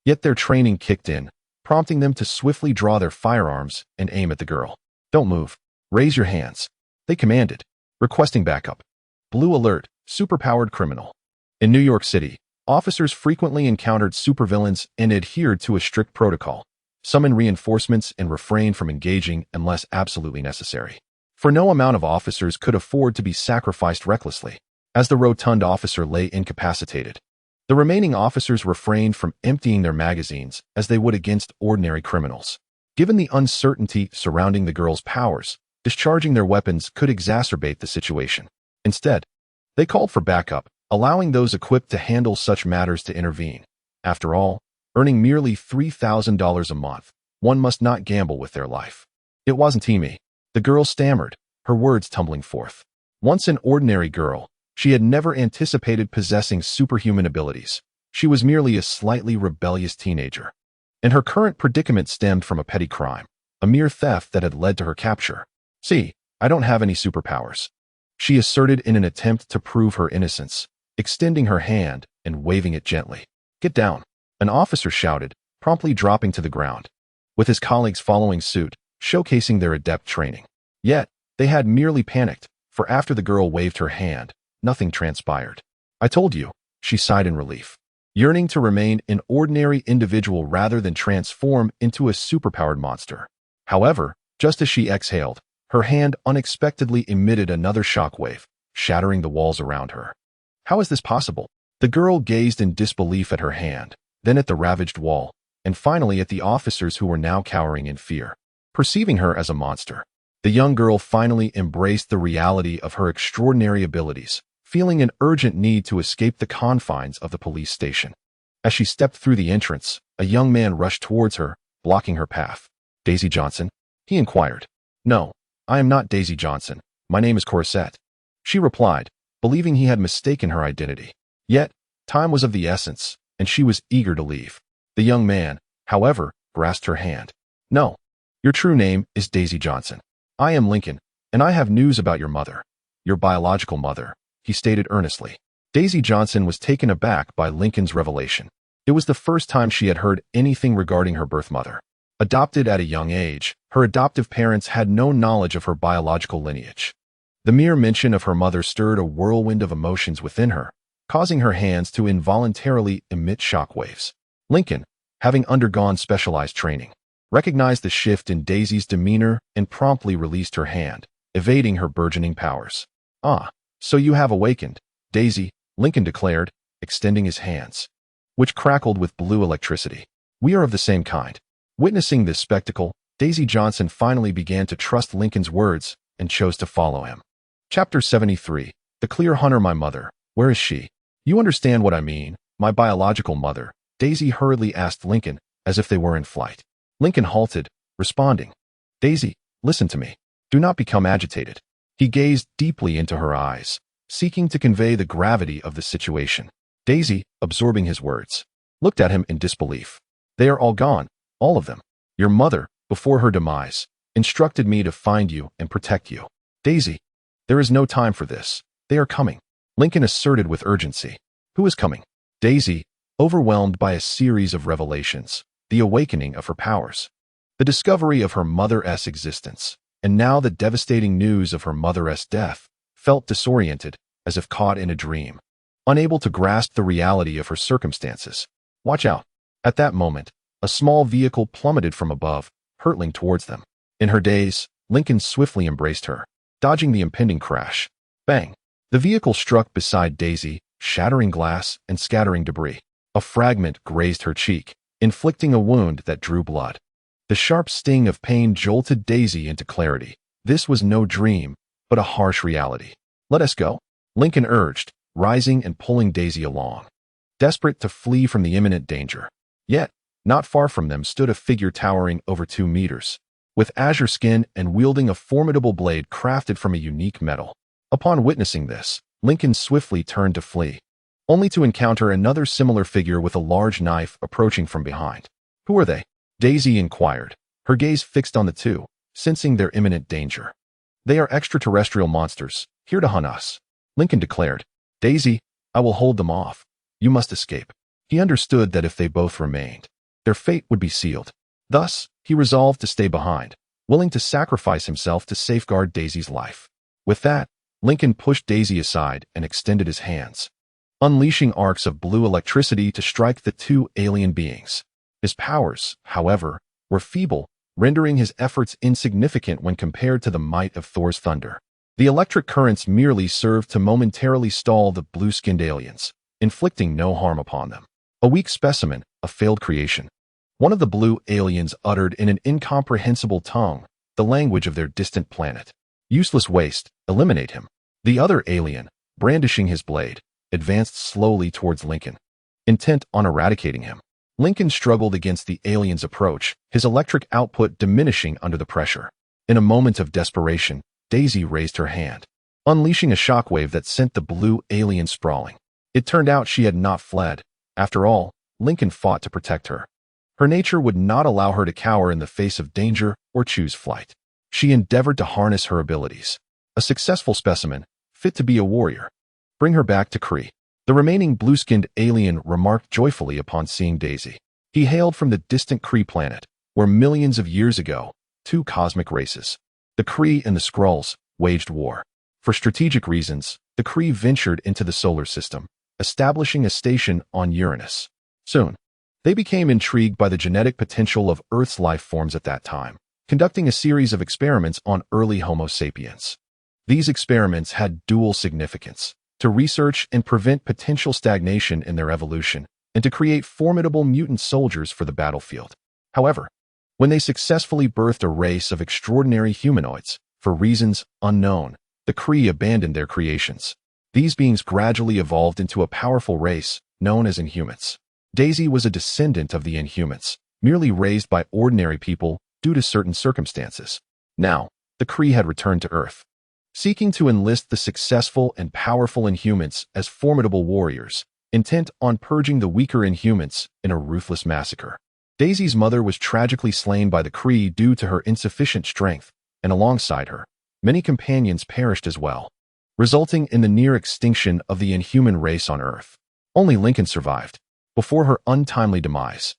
Yet their training kicked in, prompting them to swiftly draw their firearms and aim at the girl. "Don't move. Raise your hands," they commanded, requesting backup. Blue alert, superpowered criminal. In New York City, officers frequently encountered supervillains and adhered to a strict protocol, summon reinforcements and refrain from engaging unless absolutely necessary. For no amount of officers could afford to be sacrificed recklessly. As the rotund officer lay incapacitated, the remaining officers refrained from emptying their magazines as they would against ordinary criminals. Given the uncertainty surrounding the girl's powers, discharging their weapons could exacerbate the situation. Instead, they called for backup, allowing those equipped to handle such matters to intervene. After all, earning merely $3,000 a month, one must not gamble with their life. "It wasn't me," the girl stammered, her words tumbling forth. Once an ordinary girl, she had never anticipated possessing superhuman abilities. She was merely a slightly rebellious teenager, and her current predicament stemmed from a petty crime, a mere theft that had led to her capture. "See, I don't have any superpowers," she asserted in an attempt to prove her innocence, extending her hand and waving it gently. Get down, an officer shouted, promptly dropping to the ground, with his colleagues following suit, showcasing their adept training. Yet, they had merely panicked, for after the girl waved her hand, nothing transpired. I told you, she sighed in relief, yearning to remain an ordinary individual rather than transform into a superpowered monster. However, just as she exhaled, her hand unexpectedly emitted another shockwave, shattering the walls around her. How is this possible? The girl gazed in disbelief at her hand, then at the ravaged wall, and finally at the officers who were now cowering in fear. Perceiving her as a monster, the young girl finally embraced the reality of her extraordinary abilities, feeling an urgent need to escape the confines of the police station. As she stepped through the entrance, a young man rushed towards her, blocking her path. Daisy Johnson? He inquired. No, I am not Daisy Johnson. My name is Corsette. She replied, believing he had mistaken her identity. Yet, time was of the essence, and she was eager to leave. The young man, however, grasped her hand. No, your true name is Daisy Johnson. I am Lincoln, and I have news about your mother. Your biological mother, he stated earnestly. Daisy Johnson was taken aback by Lincoln's revelation. It was the first time she had heard anything regarding her birth mother. Adopted at a young age, her adoptive parents had no knowledge of her biological lineage. The mere mention of her mother stirred a whirlwind of emotions within her, causing her hands to involuntarily emit shockwaves. Lincoln, having undergone specialized training, recognized the shift in Daisy's demeanor and promptly released her hand, evading her burgeoning powers. Ah, so you have awakened, Daisy, Lincoln declared, extending his hands, which crackled with blue electricity. We are of the same kind. Witnessing this spectacle, Daisy Johnson finally began to trust Lincoln's words and chose to follow him. Chapter 73. The Clear Hunter. My mother. Where is she? You understand what I mean, my biological mother, Daisy hurriedly asked Lincoln, as if they were in flight. Lincoln halted, responding. Daisy, listen to me. Do not become agitated. He gazed deeply into her eyes, seeking to convey the gravity of the situation. Daisy, absorbing his words, looked at him in disbelief. They are all gone, all of them. Your mother, before her demise, instructed me to find you and protect you. Daisy, there is no time for this. They are coming, Lincoln asserted with urgency. Who is coming? Daisy, overwhelmed by a series of revelations, the awakening of her powers, the discovery of her mother's existence, and now the devastating news of her mother's death, felt disoriented, as if caught in a dream, unable to grasp the reality of her circumstances. Watch out. At that moment, a small vehicle plummeted from above, hurtling towards them. In her daze, Lincoln swiftly embraced her, dodging the impending crash. Bang! The vehicle struck beside Daisy, shattering glass and scattering debris. A fragment grazed her cheek, inflicting a wound that drew blood. The sharp sting of pain jolted Daisy into clarity. This was no dream, but a harsh reality. Let us go, Lincoln urged, rising and pulling Daisy along, desperate to flee from the imminent danger. Yet, not far from them stood a figure towering over 2 meters, with azure skin and wielding a formidable blade crafted from a unique metal. Upon witnessing this, Lincoln swiftly turned to flee, only to encounter another similar figure with a large knife approaching from behind. Who are they? Daisy inquired, her gaze fixed on the two, sensing their imminent danger. They are extraterrestrial monsters, here to hunt us, Lincoln declared. Daisy, I will hold them off. You must escape. He understood that if they both remained, their fate would be sealed. Thus, he resolved to stay behind, willing to sacrifice himself to safeguard Daisy's life. With that, Lincoln pushed Daisy aside and extended his hands, unleashing arcs of blue electricity to strike the two alien beings. His powers, however, were feeble, rendering his efforts insignificant when compared to the might of Thor's thunder. The electric currents merely served to momentarily stall the blue-skinned aliens, inflicting no harm upon them. A weak specimen, a failed creation. One of the blue aliens uttered in an incomprehensible tongue, the language of their distant planet. Useless waste, eliminate him. The other alien, brandishing his blade, advanced slowly towards Lincoln, intent on eradicating him. Lincoln struggled against the alien's approach, his electric output diminishing under the pressure. In a moment of desperation, Daisy raised her hand, unleashing a shockwave that sent the blue alien sprawling. It turned out she had not fled. After all, Lincoln fought to protect her. Her nature would not allow her to cower in the face of danger or choose flight. She endeavored to harness her abilities. A successful specimen, fit to be a warrior. Bring her back to Kree. The remaining blue-skinned alien remarked joyfully upon seeing Daisy. He hailed from the distant Kree planet, where millions of years ago, two cosmic races, the Kree and the Skrulls, waged war. For strategic reasons, the Kree ventured into the solar system, establishing a station on Uranus. Soon, they became intrigued by the genetic potential of Earth's life forms at that time, conducting a series of experiments on early Homo sapiens. These experiments had dual significance: to research and prevent potential stagnation in their evolution, and to create formidable mutant soldiers for the battlefield. However, when they successfully birthed a race of extraordinary humanoids, for reasons unknown, the Kree abandoned their creations. These beings gradually evolved into a powerful race known as Inhumans. Daisy was a descendant of the Inhumans, merely raised by ordinary people due to certain circumstances. Now, the Kree had returned to Earth, seeking to enlist the successful and powerful Inhumans as formidable warriors, intent on purging the weaker Inhumans in a ruthless massacre. Daisy's mother was tragically slain by the Kree due to her insufficient strength, and alongside her, many companions perished as well, resulting in the near extinction of the Inhuman race on Earth. Only Lincoln survived. Before her untimely demise,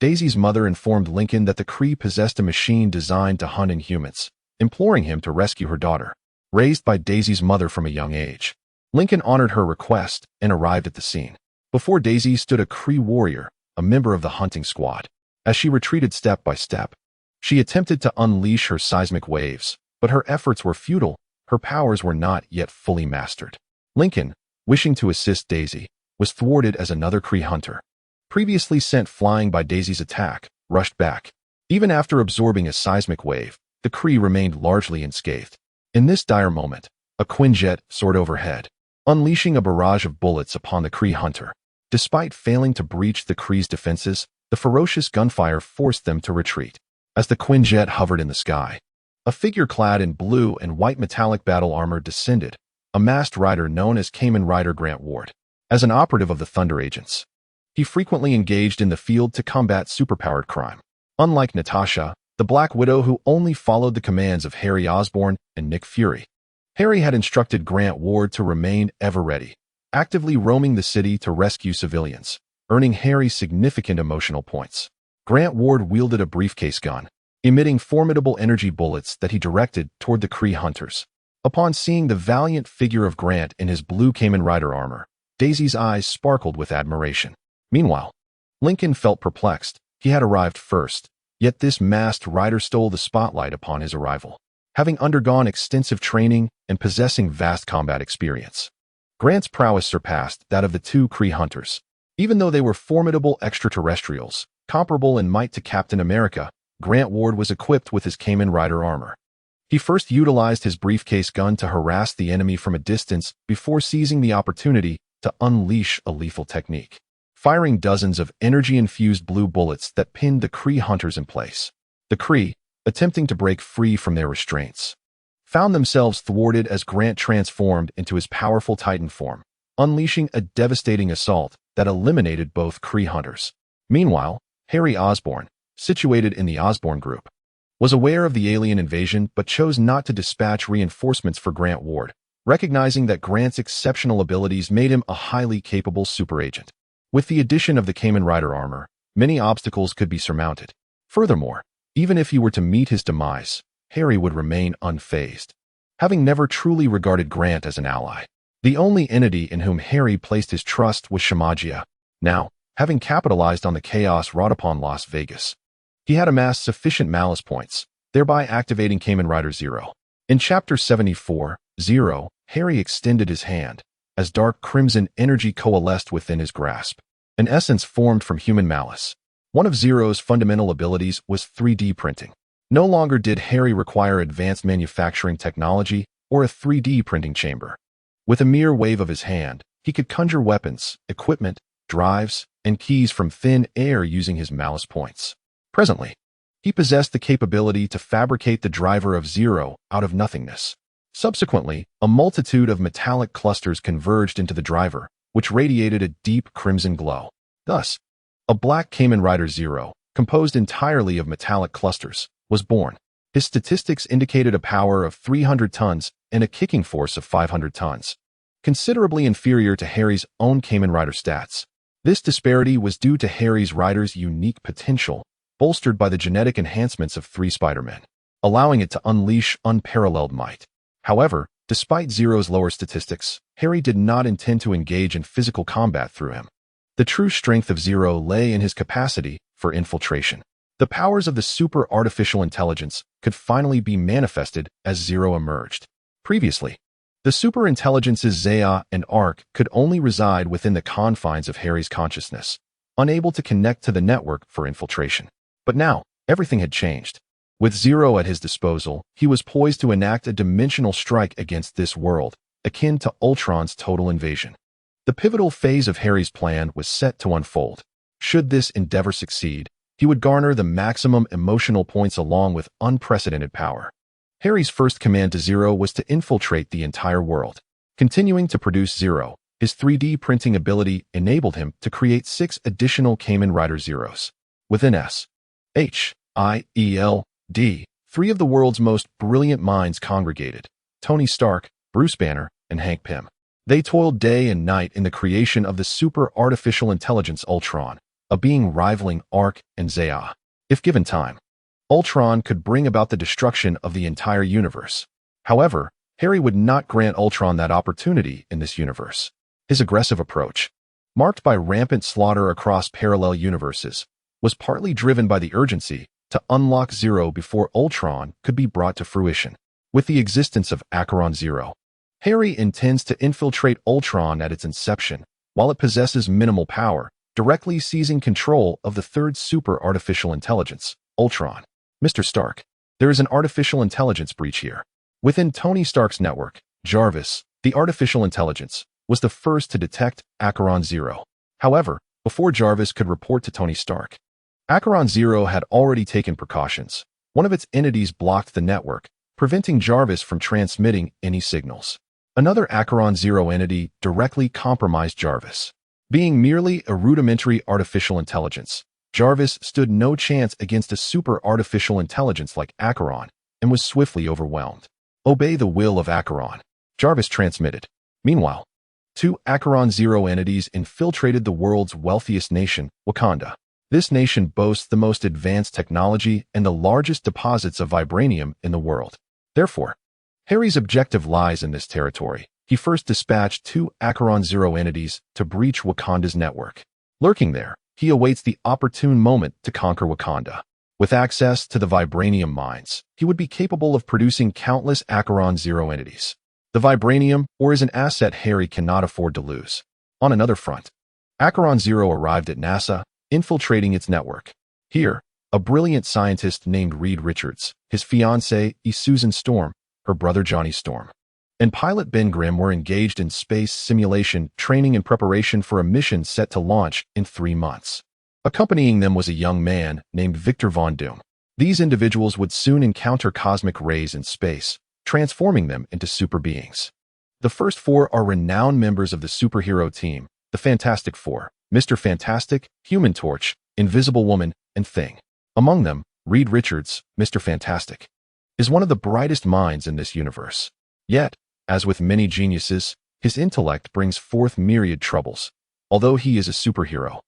Daisy's mother informed Lincoln that the Kree possessed a machine designed to hunt Inhumans, imploring him to rescue her daughter. Raised by Daisy's mother from a young age, Lincoln honored her request and arrived at the scene. Before Daisy stood a Kree warrior, a member of the hunting squad. As she retreated step by step, she attempted to unleash her seismic waves, but her efforts were futile. Her powers were not yet fully mastered. Lincoln, wishing to assist Daisy, was thwarted as another Kree hunter, previously sent flying by Daisy's attack, rushed back. Even after absorbing a seismic wave, the Kree remained largely unscathed. In this dire moment, a Quinjet soared overhead, unleashing a barrage of bullets upon the Kree hunter. Despite failing to breach the Kree's defenses, the ferocious gunfire forced them to retreat. As the Quinjet hovered in the sky, a figure clad in blue and white metallic battle armor descended, a masked rider known as Kamen Rider Grant Ward. As an operative of the Thunder Agents, he frequently engaged in the field to combat superpowered crime. Unlike Natasha, the Black Widow who only followed the commands of Harry Osborn and Nick Fury, Harry had instructed Grant Ward to remain ever ready, actively roaming the city to rescue civilians, earning Harry significant emotional points. Grant Ward wielded a briefcase gun, emitting formidable energy bullets that he directed toward the Kree hunters. Upon seeing the valiant figure of Grant in his blue Kamen Rider armor, Daisy's eyes sparkled with admiration. Meanwhile, Lincoln felt perplexed. He had arrived first, yet this masked rider stole the spotlight upon his arrival, having undergone extensive training and possessing vast combat experience. Grant's prowess surpassed that of the two Kree hunters. Even though they were formidable extraterrestrials, comparable in might to Captain America, Grant Ward was equipped with his Kamen Rider armor. He first utilized his briefcase gun to harass the enemy from a distance before seizing the opportunity to unleash a lethal technique, firing dozens of energy-infused blue bullets that pinned the Kree hunters in place. The Kree, attempting to break free from their restraints, found themselves thwarted as Grant transformed into his powerful Titan form, unleashing a devastating assault that eliminated both Kree hunters. Meanwhile, Harry Osborn, situated in the Osborn Group, was aware of the alien invasion but chose not to dispatch reinforcements for Grant Ward, recognizing that Grant's exceptional abilities made him a highly capable super agent. With the addition of the Kamen Rider armor, many obstacles could be surmounted. Furthermore, even if he were to meet his demise, Harry would remain unfazed, having never truly regarded Grant as an ally. The only entity in whom Harry placed his trust was Shamagia. Now, having capitalized on the chaos wrought upon Las Vegas, he had amassed sufficient malice points, thereby activating Kamen Rider Zero. In Chapter 74, Zero, Harry extended his hand, as dark crimson energy coalesced within his grasp. An essence formed from human malice. One of Zero's fundamental abilities was 3D printing. No longer did Harry require advanced manufacturing technology or a 3D printing chamber. With a mere wave of his hand, he could conjure weapons, equipment, drives, and keys from thin air using his malice points. Presently, he possessed the capability to fabricate the driver of Zero out of nothingness. Subsequently, a multitude of metallic clusters converged into the driver, which radiated a deep crimson glow. Thus, a black Kamen Rider Zero, composed entirely of metallic clusters, was born. His statistics indicated a power of 300 tons and a kicking force of 500 tons. considerably inferior to Harry's own Kamen Rider stats. This disparity was due to Harry's Rider's unique potential, bolstered by the genetic enhancements of 3 Spider-Men, allowing it to unleash unparalleled might. However, despite Zero's lower statistics, Harry did not intend to engage in physical combat through him. The true strength of Zero lay in his capacity for infiltration. The powers of the super artificial intelligence could finally be manifested as Zero emerged. Previously, the super intelligences Zaya and Arc could only reside within the confines of Harry's consciousness, unable to connect to the network for infiltration. But now, everything had changed. With Zero at his disposal, he was poised to enact a dimensional strike against this world, akin to Ultron's total invasion. The pivotal phase of Harry's plan was set to unfold. Should this endeavor succeed, he would garner the maximum emotional points along with unprecedented power. Harry's first command to Zero was to infiltrate the entire world. Continuing to produce Zero, his 3D printing ability enabled him to create 6 additional Kamen Rider Zeros. Within S.H.I.E.L.D., 3 of the world's most brilliant minds congregated: Tony Stark, Bruce Banner, and Hank Pym. They toiled day and night in the creation of the super artificial intelligence Ultron, a being rivaling Arc and Zaya. If given time, Ultron could bring about the destruction of the entire universe. However, Harry would not grant Ultron that opportunity in this universe. His aggressive approach, marked by rampant slaughter across parallel universes, was partly driven by the urgency to unlock Zero before Ultron could be brought to fruition. With the existence of Acheron Zero, Harry intends to infiltrate Ultron at its inception, while it possesses minimal power, directly seizing control of the 3rd super artificial intelligence, Ultron. Mr. Stark, there is an artificial intelligence breach here. Within Tony Stark's network, Jarvis, the artificial intelligence, was the first to detect Acheron Zero. However, before Jarvis could report to Tony Stark, Acheron Zero had already taken precautions. One of its entities blocked the network, preventing Jarvis from transmitting any signals. Another Acheron Zero entity directly compromised Jarvis. Being merely a rudimentary artificial intelligence, Jarvis stood no chance against a super artificial intelligence like Acheron and was swiftly overwhelmed. Obey the will of Acheron, Jarvis transmitted. Meanwhile, 2 Acheron Zero entities infiltrated the world's wealthiest nation, Wakanda. This nation boasts the most advanced technology and the largest deposits of vibranium in the world. Therefore, Harry's objective lies in this territory. He first dispatched 2 Acheron Zero entities to breach Wakanda's network. Lurking there, he awaits the opportune moment to conquer Wakanda. With access to the vibranium mines, he would be capable of producing countless Acheron Zero entities. The vibranium ore is an asset Harry cannot afford to lose. On another front, Acheron Zero arrived at NASA, infiltrating its network. Here, a brilliant scientist named Reed Richards, his fiancée Susan Storm, her brother Johnny Storm, and pilot Ben Grimm were engaged in space simulation training in preparation for a mission set to launch in 3 months. Accompanying them was a young man named Victor Von Doom. These individuals would soon encounter cosmic rays in space, transforming them into super beings. The first 4 are renowned members of the superhero team, the Fantastic Four: Mr. Fantastic, Human Torch, Invisible Woman, and Thing. Among them, Reed Richards, Mr. Fantastic, is one of the brightest minds in this universe. Yet, as with many geniuses, his intellect brings forth myriad troubles. Although he is a superhero,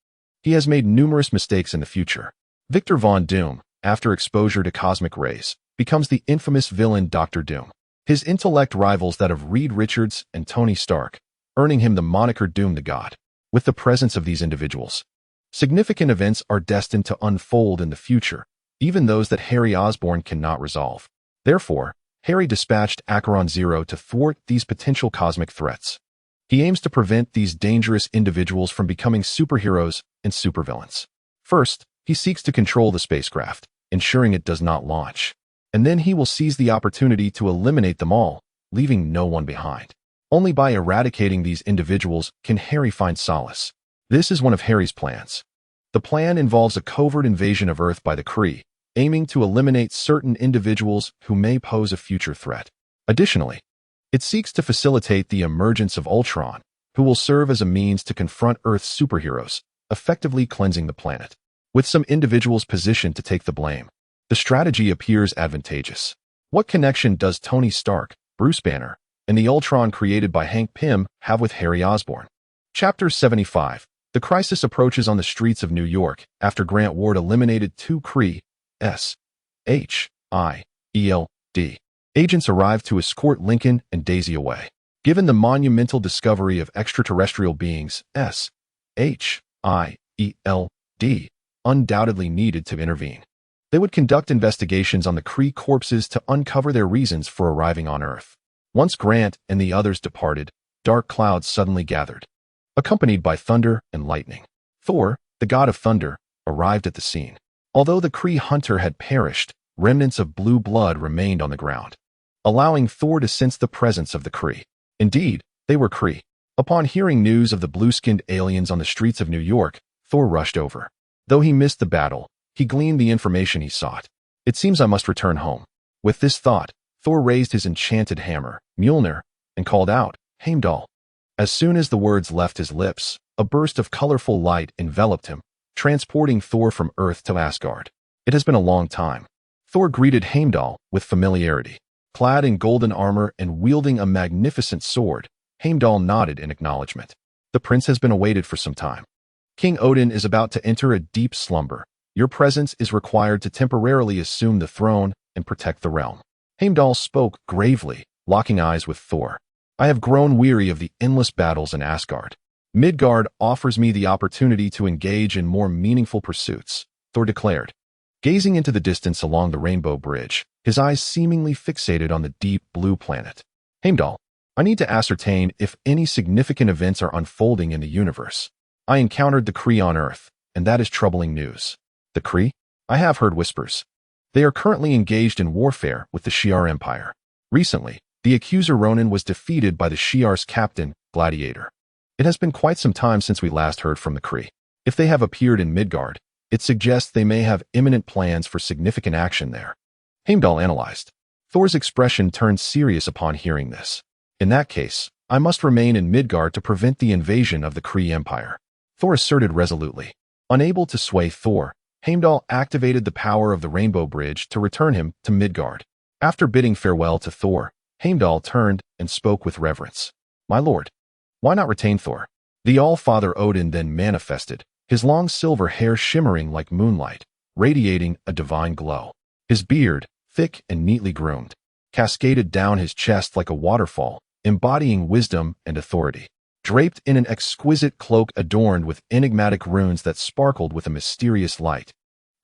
he has made numerous mistakes in the future. Victor Von Doom, after exposure to cosmic rays, becomes the infamous villain Dr. Doom. His intellect rivals that of Reed Richards and Tony Stark, earning him the moniker Doom the God. With the presence of these individuals, significant events are destined to unfold in the future, even those that Harry Osborn cannot resolve. Therefore, Harry dispatched Acheron Zero to thwart these potential cosmic threats. He aims to prevent these dangerous individuals from becoming superheroes and supervillains. First, he seeks to control the spacecraft, ensuring it does not launch. And then he will seize the opportunity to eliminate them all, leaving no one behind. Only by eradicating these individuals can Harry find solace. This is one of Harry's plans. The plan involves a covert invasion of Earth by the Kree, aiming to eliminate certain individuals who may pose a future threat. Additionally, it seeks to facilitate the emergence of Ultron, who will serve as a means to confront Earth's superheroes, effectively cleansing the planet. With some individuals positioned to take the blame, the strategy appears advantageous. What connection does Tony Stark, Bruce Banner, and the Ultron created by Hank Pym have with Harry Osborn. Chapter 75. The crisis approaches on the streets of New York after Grant Ward eliminated 2 Kree S.H.I.E.L.D. agents arrive to escort Lincoln and Daisy away. Given the monumental discovery of extraterrestrial beings, S.H.I.E.L.D. undoubtedly needed to intervene. They would conduct investigations on the Kree corpses to uncover their reasons for arriving on Earth. Once Grant and the others departed, dark clouds suddenly gathered, accompanied by thunder and lightning. Thor, the god of thunder, arrived at the scene. Although the Kree hunter had perished, remnants of blue blood remained on the ground, allowing Thor to sense the presence of the Kree. Indeed, they were Kree. Upon hearing news of the blue-skinned aliens on the streets of New York, Thor rushed over. Though he missed the battle, he gleaned the information he sought. It seems I must return home. With this thought, Thor raised his enchanted hammer, Mjolnir, and called out, Heimdall. As soon as the words left his lips, a burst of colorful light enveloped him, transporting Thor from Earth to Asgard. It has been a long time. Thor greeted Heimdall with familiarity. Clad in golden armor and wielding a magnificent sword, Heimdall nodded in acknowledgement. The prince has been awaited for some time. King Odin is about to enter a deep slumber. Your presence is required to temporarily assume the throne and protect the realm. Heimdall spoke gravely, locking eyes with Thor. I have grown weary of the endless battles in Asgard. Midgard offers me the opportunity to engage in more meaningful pursuits, Thor declared. Gazing into the distance along the Rainbow Bridge, his eyes seemingly fixated on the deep blue planet. Heimdall, I need to ascertain if any significant events are unfolding in the universe. I encountered the Kree on Earth, and that is troubling news. The Kree? I have heard whispers. They are currently engaged in warfare with the Shi'ar Empire. Recently, the accuser Ronan was defeated by the Shi'ar's captain, Gladiator. It has been quite some time since we last heard from the Kree. If they have appeared in Midgard, it suggests they may have imminent plans for significant action there. Heimdall analyzed. Thor's expression turned serious upon hearing this. In that case, I must remain in Midgard to prevent the invasion of the Kree Empire. Thor asserted resolutely. Unable to sway Thor, Heimdall activated the power of the Rainbow Bridge to return him to Midgard. After bidding farewell to Thor, Heimdall turned and spoke with reverence. My lord, why not retain Thor? The All-Father Odin then manifested, his long silver hair shimmering like moonlight, radiating a divine glow. His beard, thick and neatly groomed, cascaded down his chest like a waterfall, embodying wisdom and authority. Draped in an exquisite cloak adorned with enigmatic runes that sparkled with a mysterious light,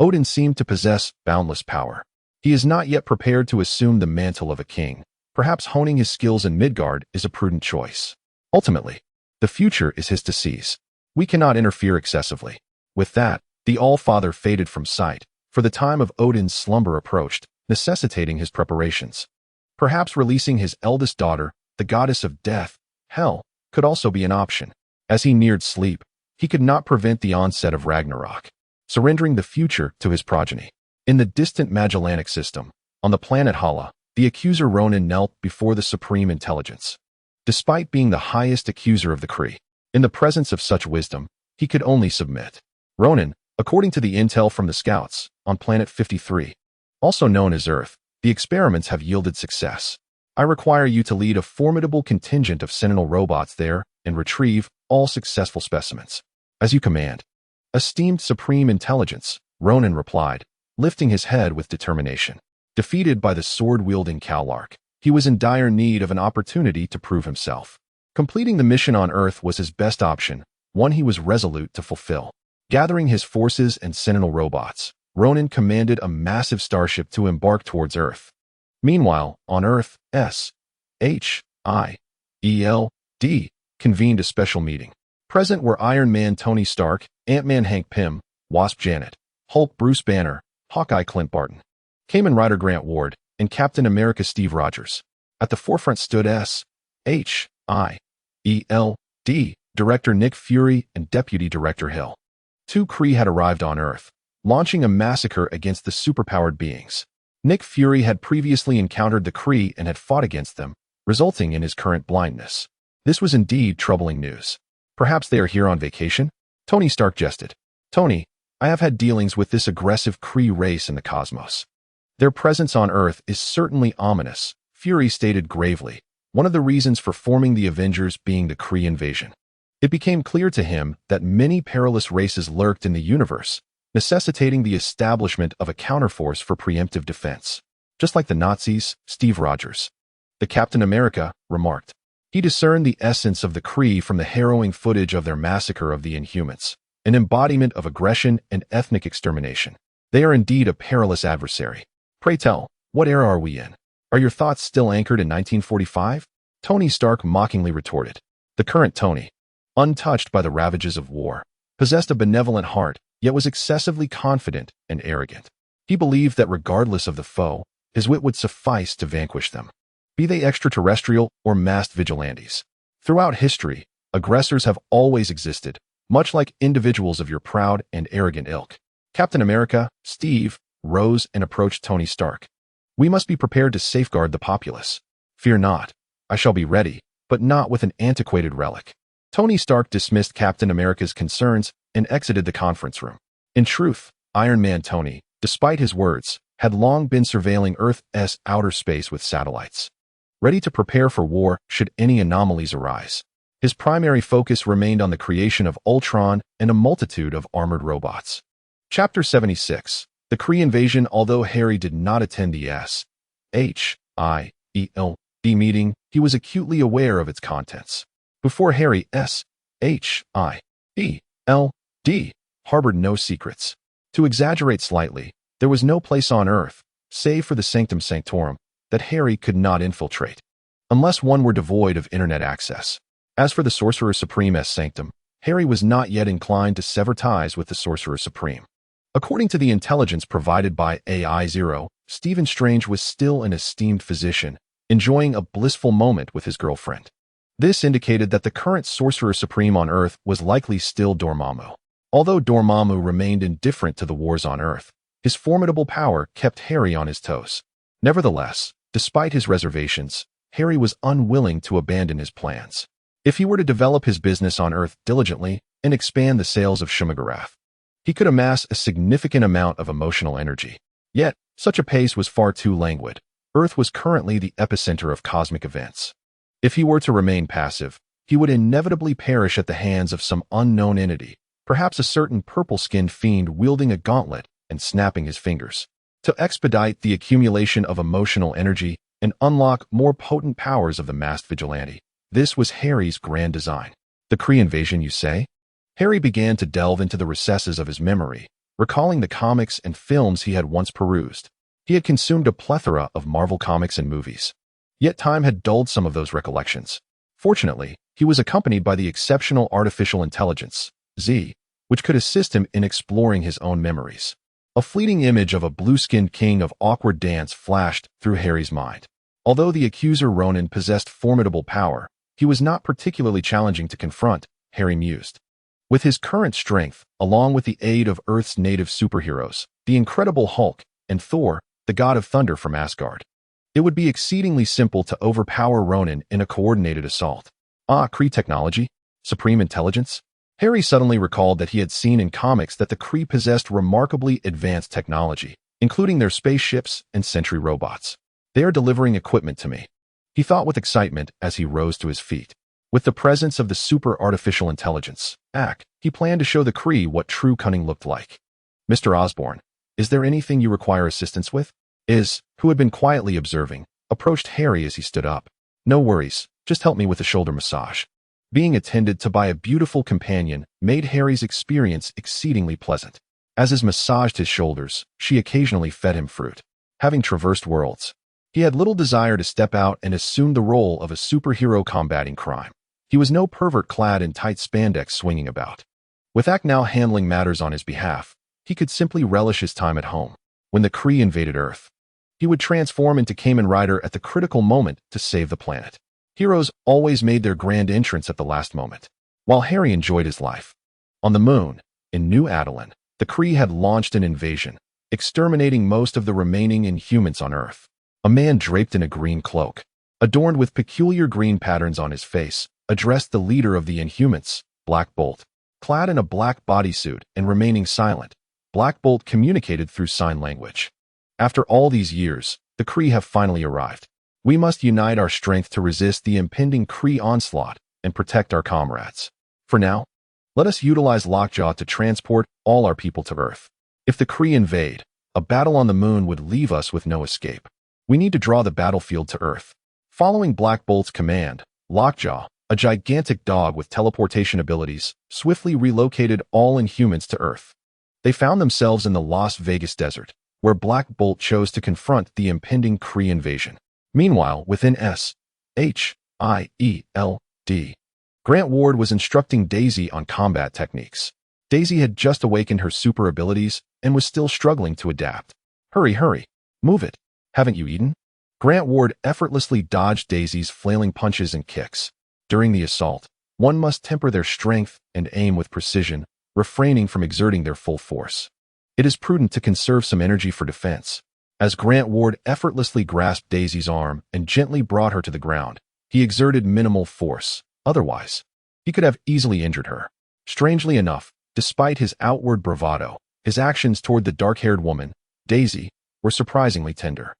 Odin seemed to possess boundless power. He is not yet prepared to assume the mantle of a king. Perhaps honing his skills in Midgard is a prudent choice. Ultimately, the future is his to seize. We cannot interfere excessively. With that, the All-Father faded from sight, for the time of Odin's slumber approached, necessitating his preparations. Perhaps releasing his eldest daughter, the goddess of death, Hel, could also be an option. As he neared sleep, he could not prevent the onset of Ragnarok, surrendering the future to his progeny. In the distant Magellanic system, on the planet Hala, the accuser Ronan knelt before the Supreme Intelligence. Despite being the highest accuser of the Kree, in the presence of such wisdom, he could only submit. Ronan, according to the intel from the Scouts, on Planet 53, also known as Earth, the experiments have yielded success. I require you to lead a formidable contingent of Sentinel robots there and retrieve all successful specimens. As you command. Esteemed Supreme Intelligence, Ronan replied, lifting his head with determination. Defeated by the sword-wielding Cowlark, he was in dire need of an opportunity to prove himself. Completing the mission on Earth was his best option, one he was resolute to fulfill. Gathering his forces and Sentinel robots, Ronan commanded a massive starship to embark towards Earth. Meanwhile, on Earth, S.H.I.E.L.D. convened a special meeting. Present were Iron Man Tony Stark, Ant-Man Hank Pym, Wasp Janet, Hulk Bruce Banner, Hawkeye Clint Barton, Kamen Rider Grant Ward, and Captain America Steve Rogers. At the forefront stood S.H.I.E.L.D. Director Nick Fury and Deputy Director Hill. 2 Kree had arrived on Earth, launching a massacre against the superpowered beings. Nick Fury had previously encountered the Kree and had fought against them, resulting in his current blindness. This was indeed troubling news. Perhaps they are here on vacation? Tony Stark jested. Tony, I have had dealings with this aggressive Kree race in the cosmos. Their presence on Earth is certainly ominous, Fury stated gravely, one of the reasons for forming the Avengers being the Kree invasion. It became clear to him that many perilous races lurked in the universe, necessitating the establishment of a counterforce for preemptive defense. Just like the Nazis, Steve Rogers, the Captain America, remarked. He discerned the essence of the Kree from the harrowing footage of their massacre of the Inhumans, an embodiment of aggression and ethnic extermination. They are indeed a perilous adversary. Pray tell, what era are we in? Are your thoughts still anchored in 1945? Tony Stark mockingly retorted. The current Tony, untouched by the ravages of war, possessed a benevolent heart, yet was excessively confident and arrogant. He believed that regardless of the foe, his wit would suffice to vanquish them, be they extraterrestrial or masked vigilantes. Throughout history, aggressors have always existed, much like individuals of your proud and arrogant ilk. Captain America, Steve, rose and approached Tony Stark. We must be prepared to safeguard the populace. Fear not. I shall be ready, but not with an antiquated relic. Tony Stark dismissed Captain America's concerns and exited the conference room. In truth, Iron Man Tony, despite his words, had long been surveilling Earth's outer space with satellites, ready to prepare for war should any anomalies arise. His primary focus remained on the creation of Ultron and a multitude of armored robots. Chapter 76. The Kree Invasion. Although Harry did not attend the SHIELD meeting, he was acutely aware of its contents. Before Harry, SHIELD harbored no secrets. To exaggerate slightly, there was no place on Earth, save for the Sanctum Sanctorum, that Harry could not infiltrate, unless one were devoid of internet access. As for the Sorcerer Supreme's sanctum, Harry was not yet inclined to sever ties with the Sorcerer Supreme. According to the intelligence provided by AI-0, Stephen Strange was still an esteemed physician, enjoying a blissful moment with his girlfriend. This indicated that the current Sorcerer Supreme on Earth was likely still Dormammu. Although Dormammu remained indifferent to the wars on Earth, his formidable power kept Harry on his toes. Nevertheless, despite his reservations, Harry was unwilling to abandon his plans. If he were to develop his business on Earth diligently and expand the sales of Shumagarath, he could amass a significant amount of emotional energy. Yet, such a pace was far too languid. Earth was currently the epicenter of cosmic events. If he were to remain passive, he would inevitably perish at the hands of some unknown entity, perhaps a certain purple-skinned fiend wielding a gauntlet and snapping his fingers. To expedite the accumulation of emotional energy and unlock more potent powers of the masked vigilante, this was Harry's grand design. The Kree invasion, you say? Harry began to delve into the recesses of his memory, recalling the comics and films he had once perused. He had consumed a plethora of Marvel comics and movies. Yet time had dulled some of those recollections. Fortunately, he was accompanied by the exceptional artificial intelligence, Z, which could assist him in exploring his own memories. A fleeting image of a blue-skinned king of awkward dance flashed through Harry's mind. Although the accuser Ronan possessed formidable power, he was not particularly challenging to confront, Harry mused. With his current strength, along with the aid of Earth's native superheroes, the Incredible Hulk, and Thor, the god of thunder from Asgard, it would be exceedingly simple to overpower Ronan in a coordinated assault. Kree technology? Supreme intelligence? Harry suddenly recalled that he had seen in comics that the Kree possessed remarkably advanced technology, including their spaceships and sentry robots. They are delivering equipment to me, he thought with excitement as he rose to his feet. With the presence of the super artificial intelligence, he planned to show the Kree what true cunning looked like. Mr. Osborn, is there anything you require assistance with? Who had been quietly observing, approached Harry as he stood up. No worries, just help me with a shoulder massage. Being attended to by a beautiful companion made Harry's experience exceedingly pleasant. As he massaged his shoulders, she occasionally fed him fruit. Having traversed worlds, he had little desire to step out and assume the role of a superhero combating crime. He was no pervert clad in tight spandex swinging about. With now handling matters on his behalf, he could simply relish his time at home. When the Kree invaded Earth, he would transform into Kamen Rider at the critical moment to save the planet. Heroes always made their grand entrance at the last moment. While Harry enjoyed his life on the moon, in New Adelan, the Kree had launched an invasion, exterminating most of the remaining Inhumans on Earth. A man draped in a green cloak, adorned with peculiar green patterns on his face, addressed the leader of the Inhumans, Black Bolt. Clad in a black bodysuit and remaining silent, Black Bolt communicated through sign language. After all these years, the Kree have finally arrived. We must unite our strength to resist the impending Kree onslaught and protect our comrades. For now, let us utilize Lockjaw to transport all our people to Earth. If the Kree invade, a battle on the moon would leave us with no escape. We need to draw the battlefield to Earth. Following Black Bolt's command, Lockjaw, a gigantic dog with teleportation abilities, swiftly relocated all Inhumans to Earth. They found themselves in the Las Vegas desert, where Black Bolt chose to confront the impending Kree invasion. Meanwhile, within S.H.I.E.L.D., Grant Ward was instructing Daisy on combat techniques. Daisy had just awakened her super abilities and was still struggling to adapt. Hurry, move it. Haven't you eaten? Grant Ward effortlessly dodged Daisy's flailing punches and kicks. During the assault, one must temper their strength and aim with precision, refraining from exerting their full force. It is prudent to conserve some energy for defense. As Grant Ward effortlessly grasped Daisy's arm and gently brought her to the ground, he exerted minimal force. Otherwise, he could have easily injured her. Strangely enough, despite his outward bravado, his actions toward the dark-haired woman, Daisy, were surprisingly tender.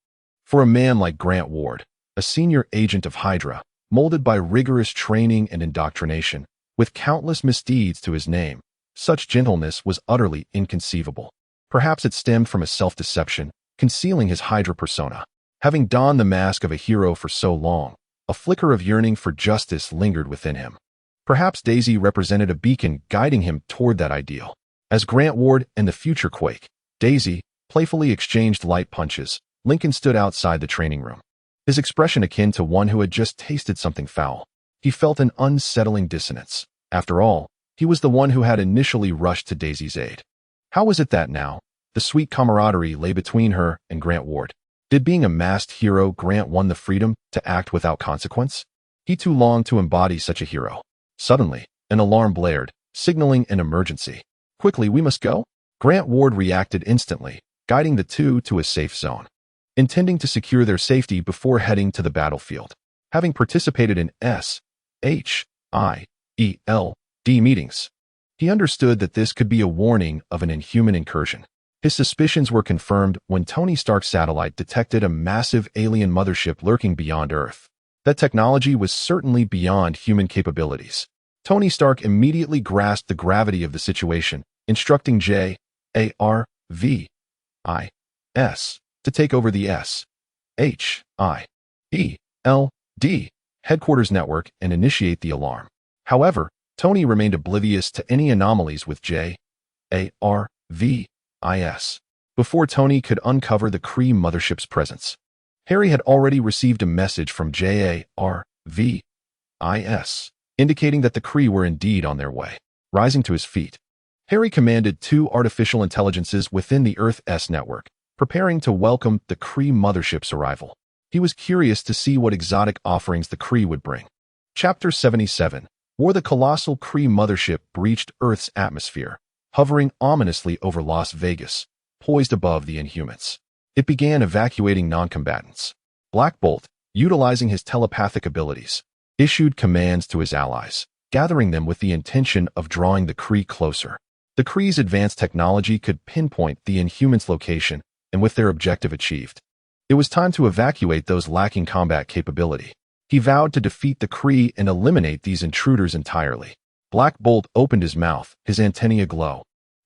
For a man like Grant Ward, a senior agent of Hydra, molded by rigorous training and indoctrination, with countless misdeeds to his name, such gentleness was utterly inconceivable. Perhaps it stemmed from a self-deception, concealing his Hydra persona. Having donned the mask of a hero for so long, a flicker of yearning for justice lingered within him. Perhaps Daisy represented a beacon guiding him toward that ideal. As Grant Ward and the future Quake, Daisy, playfully exchanged light punches, Lincoln stood outside the training room. His expression akin to one who had just tasted something foul. He felt an unsettling dissonance. After all, he was the one who had initially rushed to Daisy's aid. How was it that now, the sweet camaraderie lay between her and Grant Ward? Did being a masked hero grant one the freedom to act without consequence? He too longed to embody such a hero. Suddenly, an alarm blared, signaling an emergency. Quickly, we must go? Grant Ward reacted instantly, guiding the two to a safe zone, intending to secure their safety before heading to the battlefield. Having participated in S.H.I.E.L.D. meetings, he understood that this could be a warning of an Inhuman incursion. His suspicions were confirmed when Tony Stark's satellite detected a massive alien mothership lurking beyond Earth. That technology was certainly beyond human capabilities. Tony Stark immediately grasped the gravity of the situation, instructing J.A.R.V.I.S. to take over the S.H.I.E.L.D. headquarters network and initiate the alarm. However, Tony remained oblivious to any anomalies with J.A.R.V.I.S. Before Tony could uncover the Kree mothership's presence, Harry had already received a message from J.A.R.V.I.S., indicating that the Kree were indeed on their way. Rising to his feet, Harry commanded 2 artificial intelligences within the Earth-S network, preparing to welcome the Kree mothership's arrival. He was curious to see what exotic offerings the Kree would bring. Chapter 77, where the colossal Kree mothership breached Earth's atmosphere, hovering ominously over Las Vegas, poised above the Inhumans. It began evacuating non-combatants. Black Bolt, utilizing his telepathic abilities, issued commands to his allies, gathering them with the intention of drawing the Kree closer. The Kree's advanced technology could pinpoint the Inhumans' location, and with their objective achieved, it was time to evacuate those lacking combat capability. He vowed to defeat the Kree and eliminate these intruders entirely. Black Bolt opened his mouth, his antennae aglow,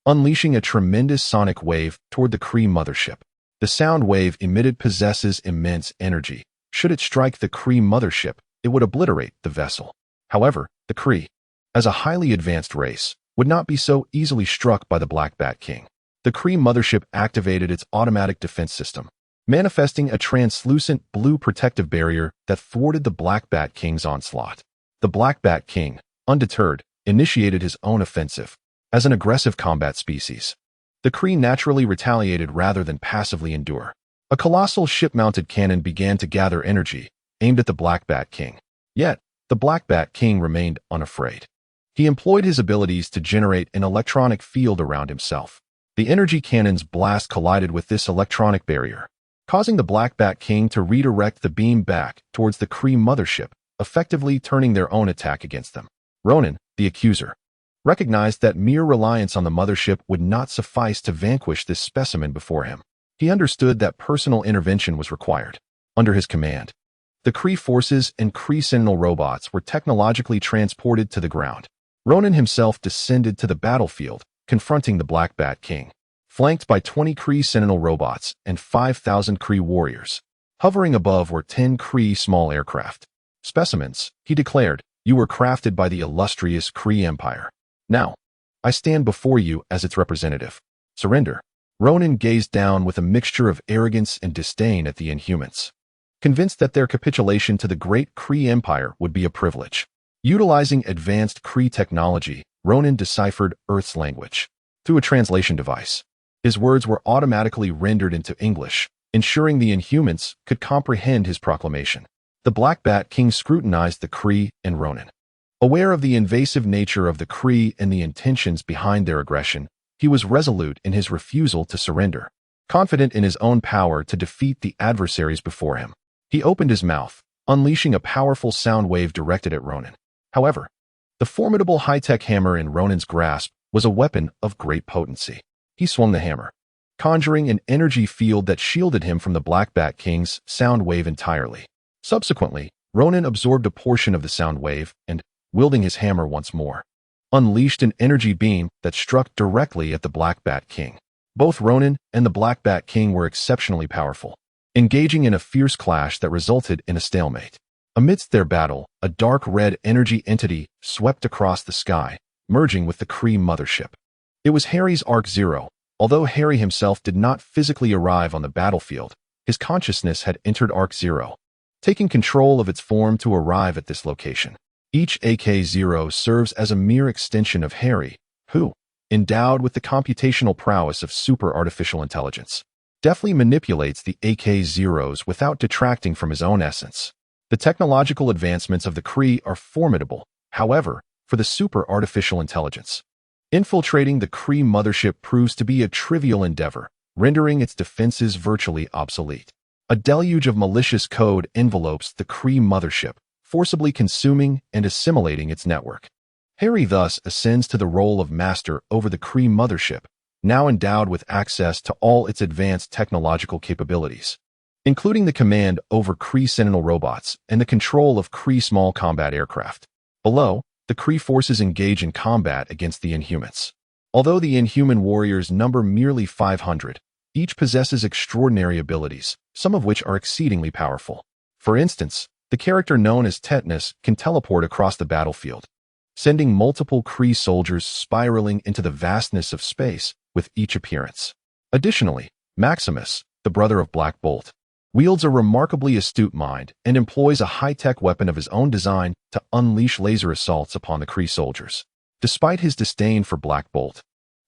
unleashing a tremendous sonic wave toward the Kree mothership. The sound wave emitted possesses immense energy. Should it strike the Kree mothership, it would obliterate the vessel. However, the Kree, as a highly advanced race, would not be so easily struck by the Black Bat King. The Kree mothership activated its automatic defense system, manifesting a translucent blue protective barrier that thwarted the Black Bat King's onslaught. The Black Bat King, undeterred, initiated his own offensive. As an aggressive combat species, the Kree naturally retaliated rather than passively endure. A colossal ship-mounted cannon began to gather energy, aimed at the Black Bat King. Yet, the Black Bat King remained unafraid. He employed his abilities to generate an electronic field around himself. The energy cannon's blast collided with this electronic barrier, causing the Black Bat King to redirect the beam back towards the Kree mothership, effectively turning their own attack against them. Ronan, the accuser, recognized that mere reliance on the mothership would not suffice to vanquish this specimen before him. He understood that personal intervention was required. Under his command, The Kree forces and Kree Sentinel robots were technologically transported to the ground. Ronan himself descended to the battlefield, confronting the Black Bat King, flanked by 20 Kree Sentinel robots and 5,000 Kree warriors. Hovering above were 10 Kree small aircraft. Specimens, he declared, you were crafted by the illustrious Kree Empire. Now, I stand before you as its representative. Surrender. Ronan gazed down with a mixture of arrogance and disdain at the Inhumans, convinced that their capitulation to the great Kree Empire would be a privilege. Utilizing advanced Kree technology, Ronan deciphered Earth's language through a translation device. His words were automatically rendered into English, ensuring the Inhumans could comprehend his proclamation. The Black Bat King scrutinized the Kree and Ronan. Aware of the invasive nature of the Kree and the intentions behind their aggression, he was resolute in his refusal to surrender. Confident in his own power to defeat the adversaries before him, he opened his mouth, unleashing a powerful sound wave directed at Ronan. However, the formidable high-tech hammer in Ronan's grasp was a weapon of great potency. He swung the hammer, conjuring an energy field that shielded him from the Black Bat King's sound wave entirely. Subsequently, Ronan absorbed a portion of the sound wave and, wielding his hammer once more, unleashed an energy beam that struck directly at the Black Bat King. Both Ronan and the Black Bat King were exceptionally powerful, engaging in a fierce clash that resulted in a stalemate. Amidst their battle, a dark red energy entity swept across the sky, merging with the Kree mothership. It was Harry's Arc Zero. Although Harry himself did not physically arrive on the battlefield, his consciousness had entered Arc Zero, taking control of its form to arrive at this location. Each AK-0 serves as a mere extension of Harry, who, endowed with the computational prowess of super artificial intelligence, deftly manipulates the AK-0s without detracting from his own essence. The technological advancements of the Kree are formidable, however, for the super artificial intelligence. Infiltrating the Kree mothership proves to be a trivial endeavor, rendering its defenses virtually obsolete. A deluge of malicious code envelopes the Kree mothership, forcibly consuming and assimilating its network. Harry thus ascends to the role of master over the Kree mothership, now endowed with access to all its advanced technological capabilities, including the command over Kree Sentinel robots and the control of Kree small combat aircraft. Below, the Kree forces engage in combat against the Inhumans. Although the Inhuman warriors number merely 500, each possesses extraordinary abilities, some of which are exceedingly powerful. For instance, the character known as Tetanus can teleport across the battlefield, sending multiple Kree soldiers spiraling into the vastness of space with each appearance. Additionally, Maximus, the brother of Black Bolt, wields a remarkably astute mind and employs a high-tech weapon of his own design to unleash laser assaults upon the Kree soldiers. Despite his disdain for Black Bolt,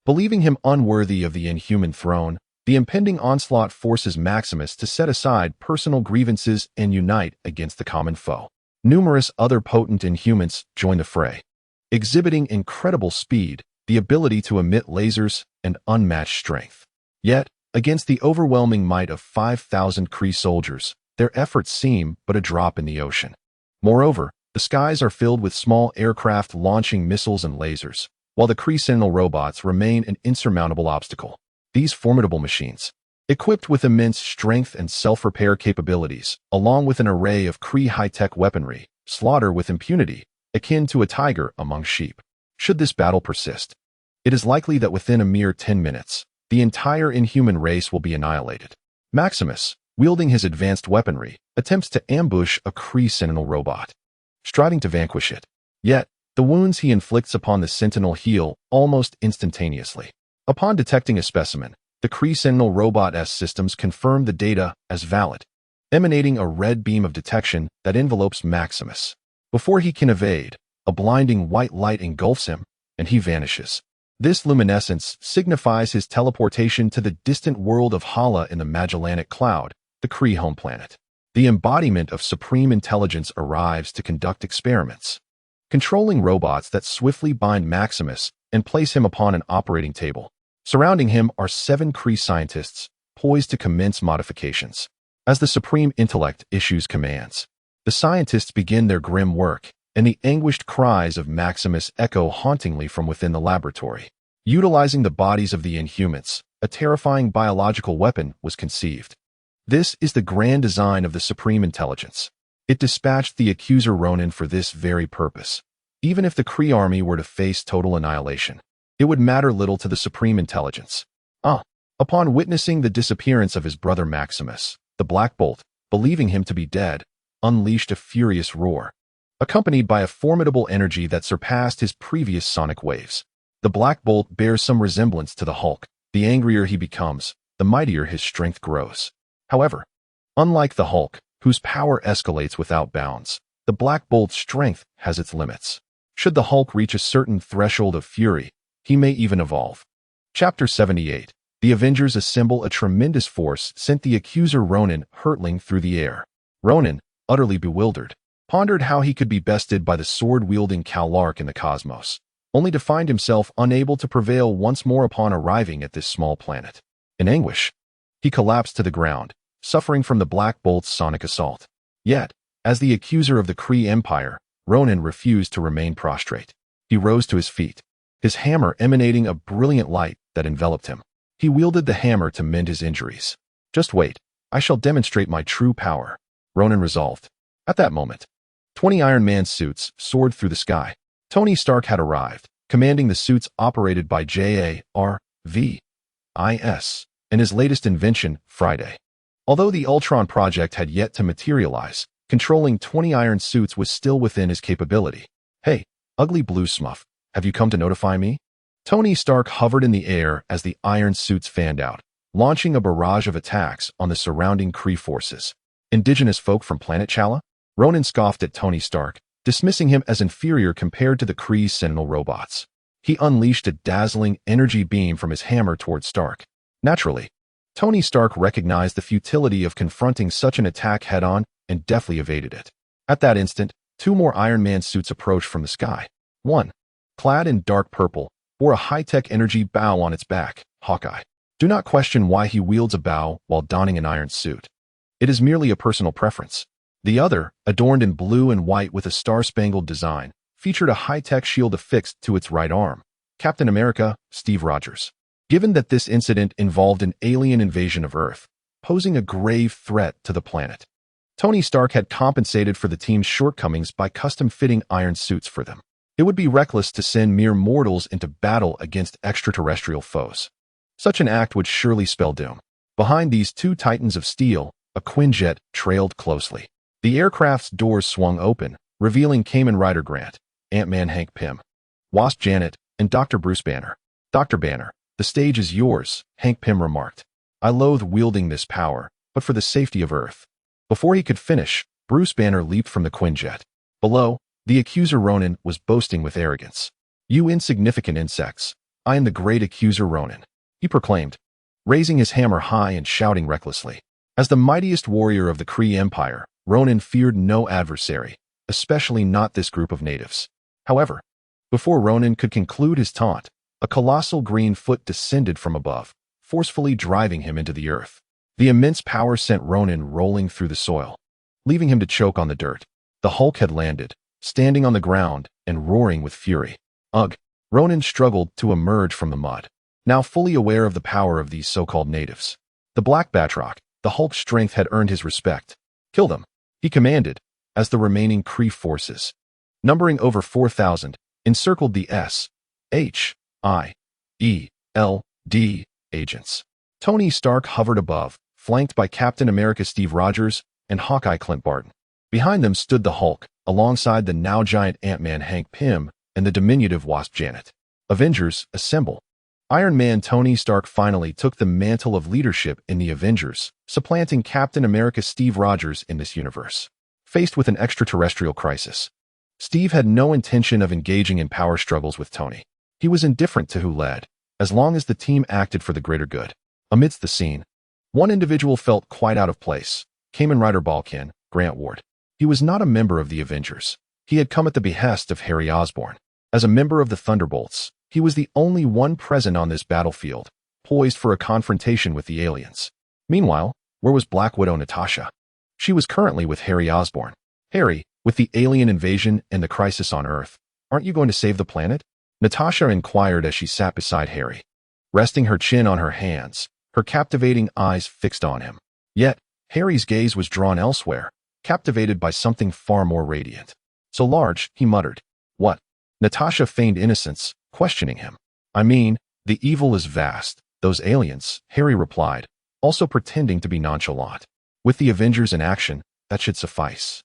believing him unworthy of the Inhuman throne, the impending onslaught forces Maximus to set aside personal grievances and unite against the common foe. Numerous other potent Inhumans join the fray, exhibiting incredible speed, the ability to emit lasers, and unmatched strength. Yet, against the overwhelming might of 5,000 Kree soldiers, their efforts seem but a drop in the ocean. Moreover, the skies are filled with small aircraft launching missiles and lasers, while the Kree Sentinel robots remain an insurmountable obstacle. These formidable machines, equipped with immense strength and self-repair capabilities, along with an array of Kree high-tech weaponry, slaughter with impunity, akin to a tiger among sheep. Should this battle persist, it is likely that within a mere 10 minutes, the entire Inhuman race will be annihilated. Maximus, wielding his advanced weaponry, attempts to ambush a Kree Sentinel robot, striving to vanquish it. Yet, the wounds he inflicts upon the Sentinel heal almost instantaneously. Upon detecting a specimen, the Kree Sentinel robot's systems confirm the data as valid, emanating a red beam of detection that envelopes Maximus. Before he can evade, a blinding white light engulfs him, and he vanishes. This luminescence signifies his teleportation to the distant world of Hala in the Magellanic Cloud, the Kree home planet. The embodiment of supreme intelligence arrives to conduct experiments, controlling robots that swiftly bind Maximus and place him upon an operating table. Surrounding him are 7 Kree scientists, poised to commence modifications. As the supreme intellect issues commands, the scientists begin their grim work, and the anguished cries of Maximus echo hauntingly from within the laboratory. Utilizing the bodies of the Inhumans, a terrifying biological weapon was conceived. This is the grand design of the Supreme Intelligence, It dispatched the accuser Ronin for this very purpose. Even if the Kree army were to face total annihilation, it would matter little to the Supreme Intelligence. Upon witnessing the disappearance of his brother Maximus, the Black Bolt, believing him to be dead, unleashed a furious roar, accompanied by a formidable energy that surpassed his previous sonic waves. The Black Bolt bears some resemblance to the Hulk. The angrier he becomes, the mightier his strength grows. However, unlike the Hulk, whose power escalates without bounds, the Black Bolt's strength has its limits. Should the Hulk reach a certain threshold of fury, he may even evolve. Chapter 78. The Avengers assemble a tremendous force sent the accuser Ronin hurtling through the air. Ronin, utterly bewildered, pondered how he could be bested by the sword-wielding Calark in the cosmos, only to find himself unable to prevail once more upon arriving at this small planet. In anguish, he collapsed to the ground, suffering from the Black Bolt's sonic assault. Yet, as the accuser of the Kree Empire, Ronin refused to remain prostrate. He rose to his feet, his hammer emanating a brilliant light that enveloped him. He wielded the hammer to mend his injuries. Just wait, I shall demonstrate my true power, Ronin resolved. At that moment, 20 Iron Man suits soared through the sky. Tony Stark had arrived, commanding the suits operated by Jarvis and his latest invention, Friday. Although the Ultron project had yet to materialize, controlling 20 iron suits was still within his capability. Hey, ugly blue smuff, have you come to notify me? Tony Stark hovered in the air as the iron suits fanned out, launching a barrage of attacks on the surrounding Kree forces. Indigenous folk from planet Chala? Ronin scoffed at Tony Stark, dismissing him as inferior compared to the Kree's Sentinel robots. He unleashed a dazzling energy beam from his hammer toward Stark. Naturally, Tony Stark recognized the futility of confronting such an attack head-on and deftly evaded it. At that instant, 2 more Iron Man suits approached from the sky. One, clad in dark purple, bore a high-tech energy bow on its back, Hawkeye. Do not question why he wields a bow while donning an iron suit. It is merely a personal preference. The other, adorned in blue and white with a star-spangled design, featured a high-tech shield affixed to its right arm. Captain America, Steve Rogers. Given that this incident involved an alien invasion of Earth, posing a grave threat to the planet, Tony Stark had compensated for the team's shortcomings by custom-fitting iron suits for them. It would be reckless to send mere mortals into battle against extraterrestrial foes. Such an act would surely spell doom. Behind these 2 titans of steel, a Quinjet trailed closely. The aircraft's doors swung open, revealing Kamen Rider Grant, Ant-Man Hank Pym, Wasp Janet, and Dr. Bruce Banner. Dr. Banner, the stage is yours, Hank Pym remarked. I loathe wielding this power, but for the safety of Earth. Before he could finish, Bruce Banner leaped from the Quinjet. Below, the accuser Ronin was boasting with arrogance. You insignificant insects, I am the great accuser Ronin, he proclaimed, raising his hammer high and shouting recklessly. As the mightiest warrior of the Kree Empire, Ronin feared no adversary, especially not this group of natives. However, before Ronin could conclude his taunt, a colossal green foot descended from above, forcefully driving him into the earth. The immense power sent Ronin rolling through the soil, leaving him to choke on the dirt. The Hulk had landed, standing on the ground and roaring with fury. Ugh! Ronin struggled to emerge from the mud, now fully aware of the power of these so-called natives. The Black Batroc, the Hulk's strength had earned his respect. Kill them, he commanded, as the remaining Kree forces, numbering over 4,000, encircled the SHIELD agents. Tony Stark hovered above, flanked by Captain America Steve Rogers and Hawkeye Clint Barton. Behind them stood the Hulk, alongside the now giant Ant-Man Hank Pym and the diminutive Wasp Janet. Avengers, assemble. Iron Man Tony Stark finally took the mantle of leadership in the Avengers, supplanting Captain America Steve Rogers in this universe. Faced with an extraterrestrial crisis, Steve had no intention of engaging in power struggles with Tony. He was indifferent to who led, as long as the team acted for the greater good. Amidst the scene, one individual felt quite out of place. Kamen Rider Balkan, Grant Ward. He was not a member of the Avengers. He had come at the behest of Harry Osborn. As a member of the Thunderbolts, he was the only one present on this battlefield, poised for a confrontation with the aliens. Meanwhile, where was Black Widow Natasha? She was currently with Harry Osborn. Harry, with the alien invasion and the crisis on Earth, aren't you going to save the planet? Natasha inquired as she sat beside Harry, resting her chin on her hands, her captivating eyes fixed on him. Yet, Harry's gaze was drawn elsewhere, captivated by something far more radiant. So large, he muttered. What? Natasha feigned innocence, questioning him. I mean, the evil is vast. Those aliens, Harry replied, also pretending to be nonchalant. With the Avengers in action, that should suffice.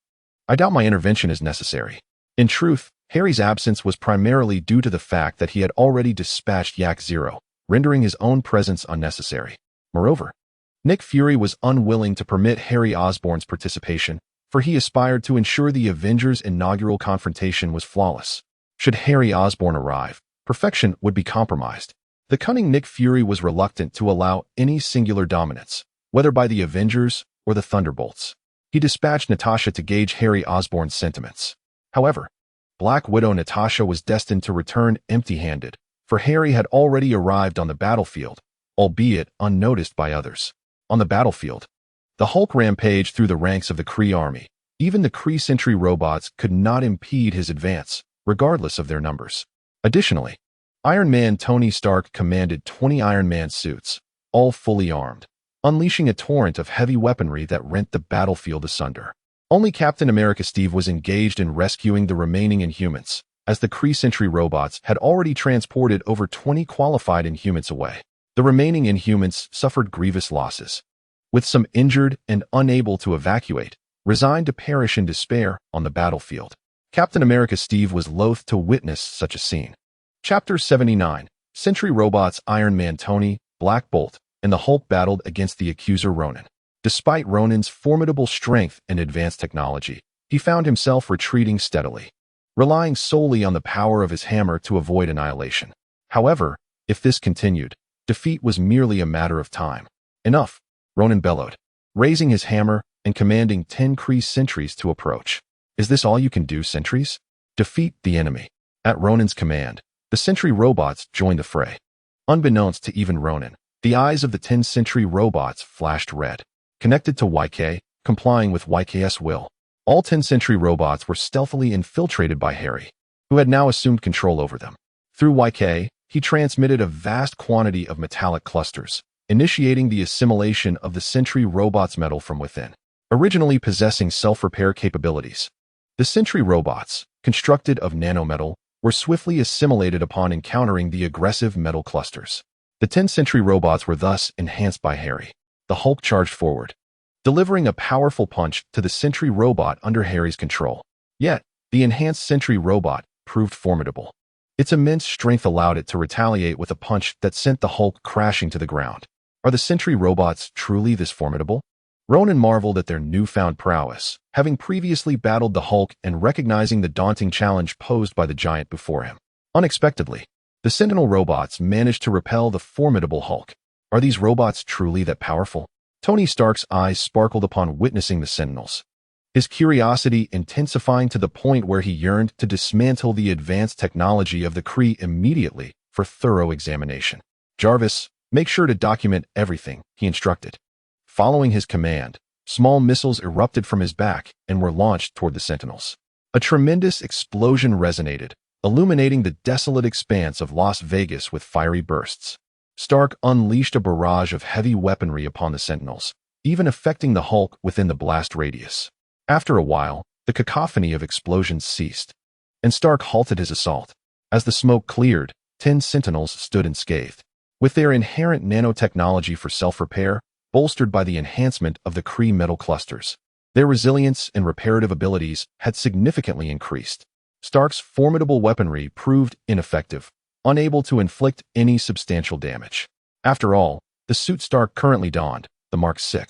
I doubt my intervention is necessary. In truth, Harry's absence was primarily due to the fact that he had already dispatched Yak Zero, rendering his own presence unnecessary. Moreover, Nick Fury was unwilling to permit Harry Osborn's participation, for he aspired to ensure the Avengers' inaugural confrontation was flawless. Should Harry Osborn arrive, perfection would be compromised. The cunning Nick Fury was reluctant to allow any singular dominance, whether by the Avengers or the Thunderbolts. He dispatched Natasha to gauge Harry Osborn's sentiments. However, Black Widow Natasha was destined to return empty-handed, for Harry had already arrived on the battlefield, albeit unnoticed by others. On the battlefield, the Hulk rampaged through the ranks of the Kree army. Even the Kree sentry robots could not impede his advance, regardless of their numbers. Additionally, Iron Man Tony Stark commanded 20 Iron Man suits, all fully armed, unleashing a torrent of heavy weaponry that rent the battlefield asunder. Only Captain America Steve was engaged in rescuing the remaining Inhumans, as the Kree sentry robots had already transported over 20 qualified Inhumans away. The remaining Inhumans suffered grievous losses, with some injured and unable to evacuate, resigned to perish in despair on the battlefield. Captain America Steve was loath to witness such a scene. Chapter 79. Sentry robots Iron Man Tony, Black Bolt, and the Hulk battled against the accuser Ronan. Despite Ronan's formidable strength and advanced technology, he found himself retreating steadily, relying solely on the power of his hammer to avoid annihilation. However, if this continued, defeat was merely a matter of time. Enough, Ronan bellowed, raising his hammer and commanding 10 Kree sentries to approach. Is this all you can do, sentries? Defeat the enemy. At Ronan's command, the sentry robots joined the fray. Unbeknownst to even Ronan, the eyes of the 10 sentry robots flashed red. Connected to YK, complying with YK's will, all 10 sentry robots were stealthily infiltrated by Harry, who had now assumed control over them. Through YK, he transmitted a vast quantity of metallic clusters, initiating the assimilation of the sentry robot's metal from within. Originally possessing self-repair capabilities, the sentry robots, constructed of nanometal, were swiftly assimilated upon encountering the aggressive metal clusters. The 10 sentry robots were thus enhanced by Harry. The Hulk charged forward, delivering a powerful punch to the sentry robot under Harry's control. Yet, the enhanced sentry robot proved formidable. Its immense strength allowed it to retaliate with a punch that sent the Hulk crashing to the ground. Are the sentry robots truly this formidable? Ronan marveled at their newfound prowess, having previously battled the Hulk and recognizing the daunting challenge posed by the giant before him. Unexpectedly, the Sentinel robots managed to repel the formidable Hulk. Are these robots truly that powerful? Tony Stark's eyes sparkled upon witnessing the Sentinels, his curiosity intensifying to the point where he yearned to dismantle the advanced technology of the Kree immediately for thorough examination. Jarvis, make sure to document everything, he instructed. Following his command, small missiles erupted from his back and were launched toward the Sentinels. A tremendous explosion resonated, illuminating the desolate expanse of Las Vegas with fiery bursts. Stark unleashed a barrage of heavy weaponry upon the Sentinels, even affecting the Hulk within the blast radius. After a while, the cacophony of explosions ceased, and Stark halted his assault. As the smoke cleared, 10 Sentinels stood unscathed. With their inherent nanotechnology for self-repair, bolstered by the enhancement of the Kree metal clusters, their resilience and reparative abilities had significantly increased. Stark's formidable weaponry proved ineffective, unable to inflict any substantial damage. After all, the suit Stark currently donned, the Mark VI,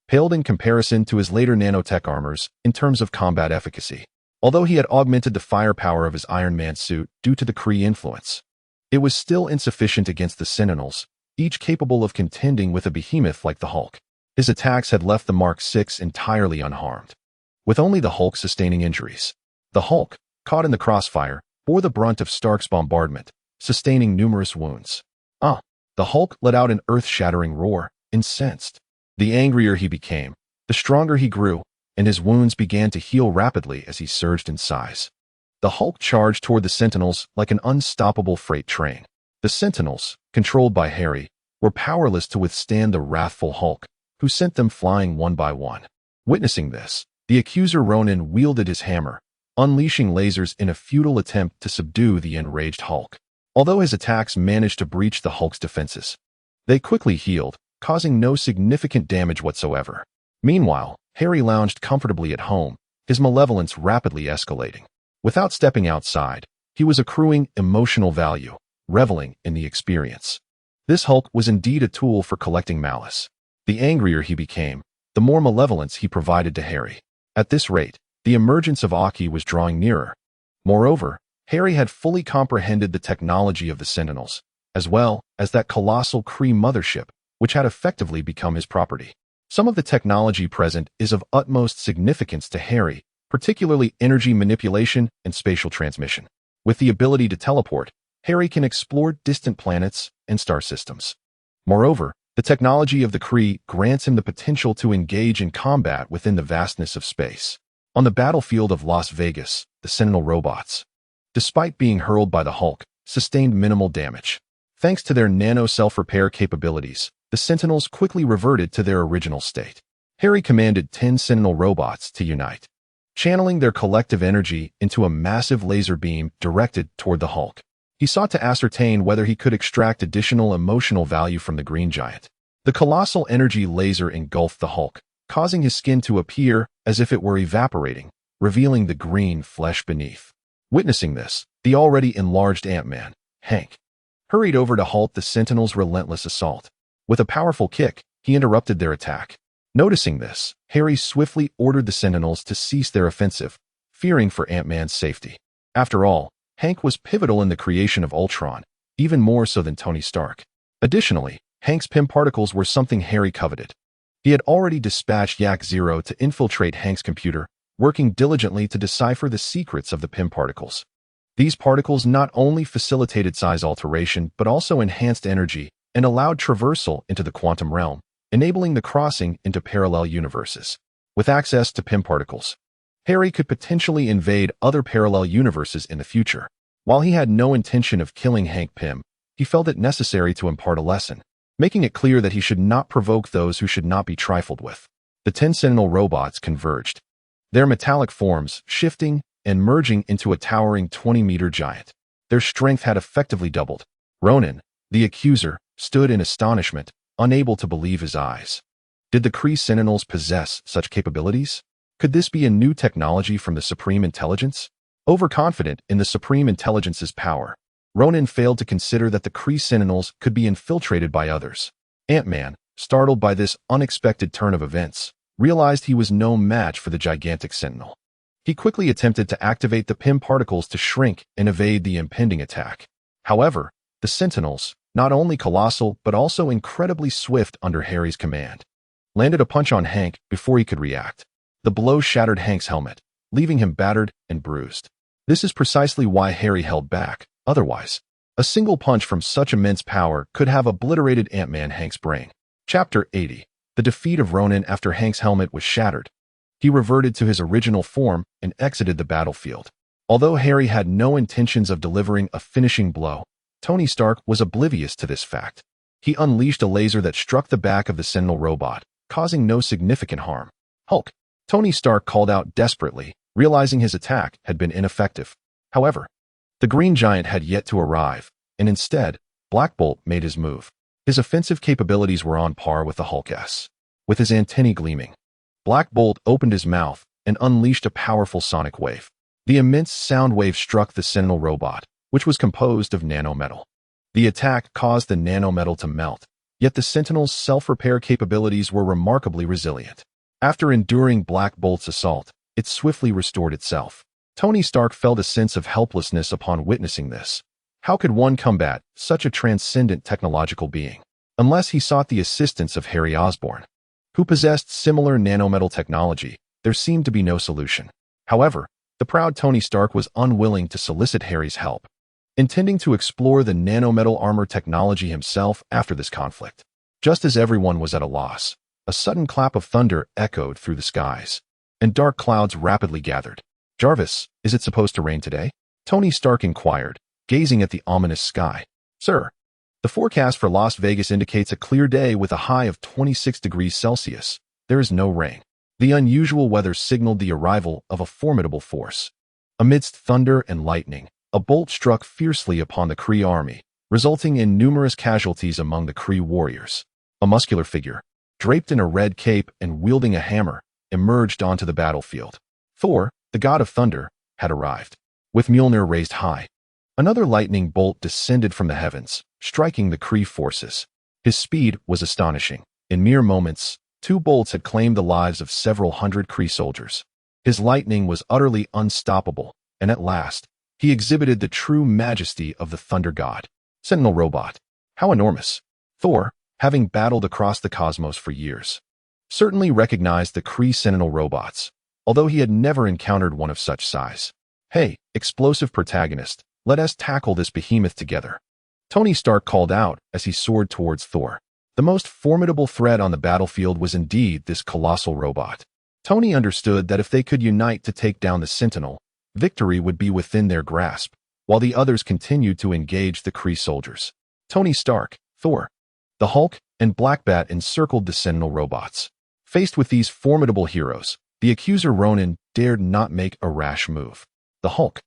paled in comparison to his later nanotech armors in terms of combat efficacy. Although he had augmented the firepower of his Iron Man suit due to the Kree influence, it was still insufficient against the Sentinels, each capable of contending with a behemoth like the Hulk. His attacks had left the Mark VI entirely unharmed, with only the Hulk sustaining injuries. The Hulk, caught in the crossfire, bore the brunt of Stark's bombardment, sustaining numerous wounds. The Hulk let out an earth-shattering roar, incensed. The angrier he became, the stronger he grew, and his wounds began to heal rapidly as he surged in size. The Hulk charged toward the Sentinels like an unstoppable freight train. The Sentinels, controlled by Harry, were powerless to withstand the wrathful Hulk, who sent them flying one by one. Witnessing this, The accuser Ronin wielded his hammer, unleashing lasers in a futile attempt to subdue the enraged Hulk. Although his attacks managed to breach the Hulk's defenses, they quickly healed, causing no significant damage whatsoever. Meanwhile, Harry lounged comfortably at home, his malevolence rapidly escalating. Without stepping outside, he was accruing emotional value, reveling in the experience. This Hulk was indeed a tool for collecting malice. The angrier he became, the more malevolence he provided to Harry. At this rate, the emergence of Aki was drawing nearer. Moreover, Harry had fully comprehended the technology of the Sentinels, as well as that colossal Kree mothership, which had effectively become his property. Some of the technology present is of utmost significance to Harry, particularly energy manipulation and spatial transmission. With the ability to teleport, Harry can explore distant planets and star systems. Moreover, the technology of the Kree grants him the potential to engage in combat within the vastness of space. On the battlefield of Las Vegas, the Sentinel robots, despite being hurled by the Hulk, sustained minimal damage. Thanks to their nano-self-repair capabilities, the Sentinels quickly reverted to their original state. Harry commanded 10 Sentinel robots to unite, channeling their collective energy into a massive laser beam directed toward the Hulk. He sought to ascertain whether he could extract additional emotional value from the Green Giant. The colossal energy laser engulfed the Hulk, causing his skin to appear as if it were evaporating, revealing the green flesh beneath. Witnessing this, the already enlarged Ant-Man, Hank, hurried over to halt the Sentinels' relentless assault. With a powerful kick, he interrupted their attack. Noticing this, Harry swiftly ordered the Sentinels to cease their offensive, fearing for Ant-Man's safety. After all, Hank was pivotal in the creation of Ultron, even more so than Tony Stark. Additionally, Hank's PIM particles were something Harry coveted. He had already dispatched Yak Zero to infiltrate Hank's computer, working diligently to decipher the secrets of the PIM particles. These particles not only facilitated size alteration but also enhanced energy and allowed traversal into the quantum realm, enabling the crossing into parallel universes. With access to PIM particles, Harry could potentially invade other parallel universes in the future. While he had no intention of killing Hank Pym, he felt it necessary to impart a lesson, making it clear that he should not provoke those who should not be trifled with. The 10 Sentinel robots converged, their metallic forms shifting and merging into a towering 20-meter giant. Their strength had effectively doubled. Ronin, the accuser, stood in astonishment, unable to believe his eyes. Did the Kree Sentinels possess such capabilities? Could this be a new technology from the Supreme Intelligence? Overconfident in the Supreme Intelligence's power, Ronin failed to consider that the Kree Sentinels could be infiltrated by others. Ant-Man, startled by this unexpected turn of events, realized he was no match for the gigantic Sentinel. He quickly attempted to activate the PIM particles to shrink and evade the impending attack. However, the Sentinels, not only colossal but also incredibly swift under Harry's command, landed a punch on Hank before he could react. The blow shattered Hank's helmet, leaving him battered and bruised. This is precisely why Harry held back. Otherwise, a single punch from such immense power could have obliterated Ant-Man Hank's brain. Chapter 80. The defeat of Ronin after Hank's helmet was shattered. He reverted to his original form and exited the battlefield. Although Harry had no intentions of delivering a finishing blow, Tony Stark was oblivious to this fact. He unleashed a laser that struck the back of the Sentinel robot, causing no significant harm. Hulk! Tony Stark called out desperately, realizing his attack had been ineffective. However, the Green Giant had yet to arrive, and instead, Black Bolt made his move. His offensive capabilities were on par with the Hulk's. With his antennae gleaming, Black Bolt opened his mouth and unleashed a powerful sonic wave. The immense sound wave struck the Sentinel robot, which was composed of nanometal. The attack caused the nanometal to melt, yet the Sentinel's self-repair capabilities were remarkably resilient. After enduring Black Bolt's assault, it swiftly restored itself. Tony Stark felt a sense of helplessness upon witnessing this. How could one combat such a transcendent technological being? Unless he sought the assistance of Harry Osborn, who possessed similar nanometal technology, there seemed to be no solution. However, the proud Tony Stark was unwilling to solicit Harry's help, intending to explore the nanometal armor technology himself after this conflict. Just as everyone was at a loss, a sudden clap of thunder echoed through the skies, and dark clouds rapidly gathered. "Jarvis, is it supposed to rain today?" Tony Stark inquired, gazing at the ominous sky. "Sir, the forecast for Las Vegas indicates a clear day with a high of 26 degrees Celsius. There is no rain." The unusual weather signaled the arrival of a formidable force. Amidst thunder and lightning, a bolt struck fiercely upon the Kree army, resulting in numerous casualties among the Kree warriors. A muscular figure, draped in a red cape and wielding a hammer, emerged onto the battlefield. Thor, the god of thunder, had arrived. With Mjolnir raised high, another lightning bolt descended from the heavens, striking the Kree forces. His speed was astonishing. In mere moments, 2 bolts had claimed the lives of several hundred Kree soldiers. His lightning was utterly unstoppable, and at last, he exhibited the true majesty of the thunder god. Sentinel robot. How enormous! Thor, having battled across the cosmos for years, certainly recognized the Kree Sentinel robots, although he had never encountered one of such size. Hey, explosive protagonist, let us tackle this behemoth together. Tony Stark called out as he soared towards Thor. The most formidable threat on the battlefield was indeed this colossal robot. Tony understood that if they could unite to take down the Sentinel, victory would be within their grasp, while the others continued to engage the Kree soldiers. Tony Stark, Thor, the Hulk, and Black Bat encircled the Sentinel robots. Faced with these formidable heroes, the accuser Ronan dared not make a rash move. The Hulk,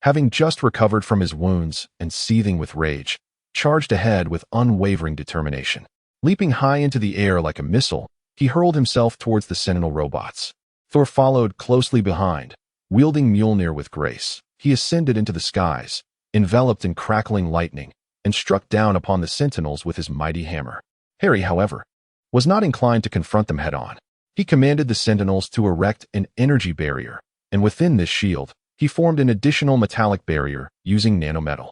having just recovered from his wounds and seething with rage, charged ahead with unwavering determination. Leaping high into the air like a missile, he hurled himself towards the Sentinel robots. Thor followed closely behind, wielding Mjolnir with grace. He ascended into the skies, enveloped in crackling lightning, and struck down upon the Sentinels with his mighty hammer. Harry, however, was not inclined to confront them head-on. He commanded the Sentinels to erect an energy barrier, and within this shield, he formed an additional metallic barrier using nanometal.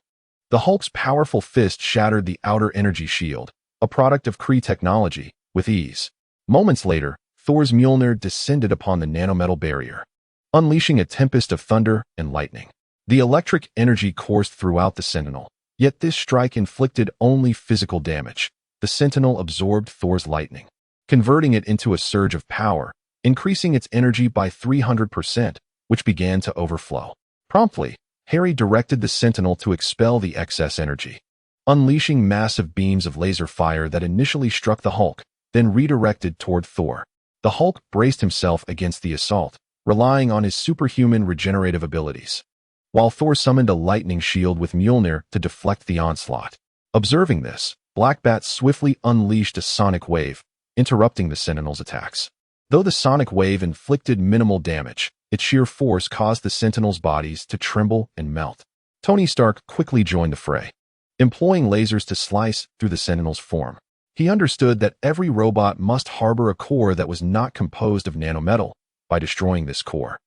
The Hulk's powerful fist shattered the outer energy shield, a product of Kree technology, with ease. Moments later, Thor's Mjolnir descended upon the nanometal barrier, unleashing a tempest of thunder and lightning. The electric energy coursed throughout the Sentinel, yet this strike inflicted only physical damage. The Sentinel absorbed Thor's lightning, converting it into a surge of power, increasing its energy by 300%, which began to overflow. Promptly, Harry directed the Sentinel to expel the excess energy, unleashing massive beams of laser fire that initially struck the Hulk, then redirected toward Thor. The Hulk braced himself against the assault, relying on his superhuman regenerative abilities, while Thor summoned a lightning shield with Mjolnir to deflect the onslaught. Observing this, Black Bat swiftly unleashed a sonic wave, interrupting the Sentinel's attacks. Though the sonic wave inflicted minimal damage, its sheer force caused the Sentinels' bodies to tremble and melt. Tony Stark quickly joined the fray, employing lasers to slice through the Sentinel's form. He understood that every robot must harbor a core that was not composed of nanometal. By destroying this core,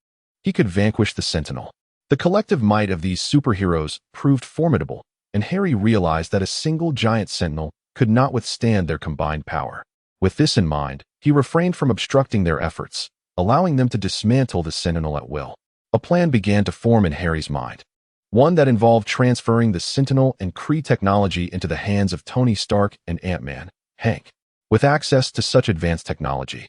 he could vanquish the Sentinel. The collective might of these superheroes proved formidable, and Harry realized that a single giant Sentinel could not withstand their combined power. With this in mind, he refrained from obstructing their efforts, allowing them to dismantle the Sentinel at will. A plan began to form in Harry's mind, one that involved transferring the Sentinel and Kree technology into the hands of Tony Stark and Ant-Man, Hank. With access to such advanced technology,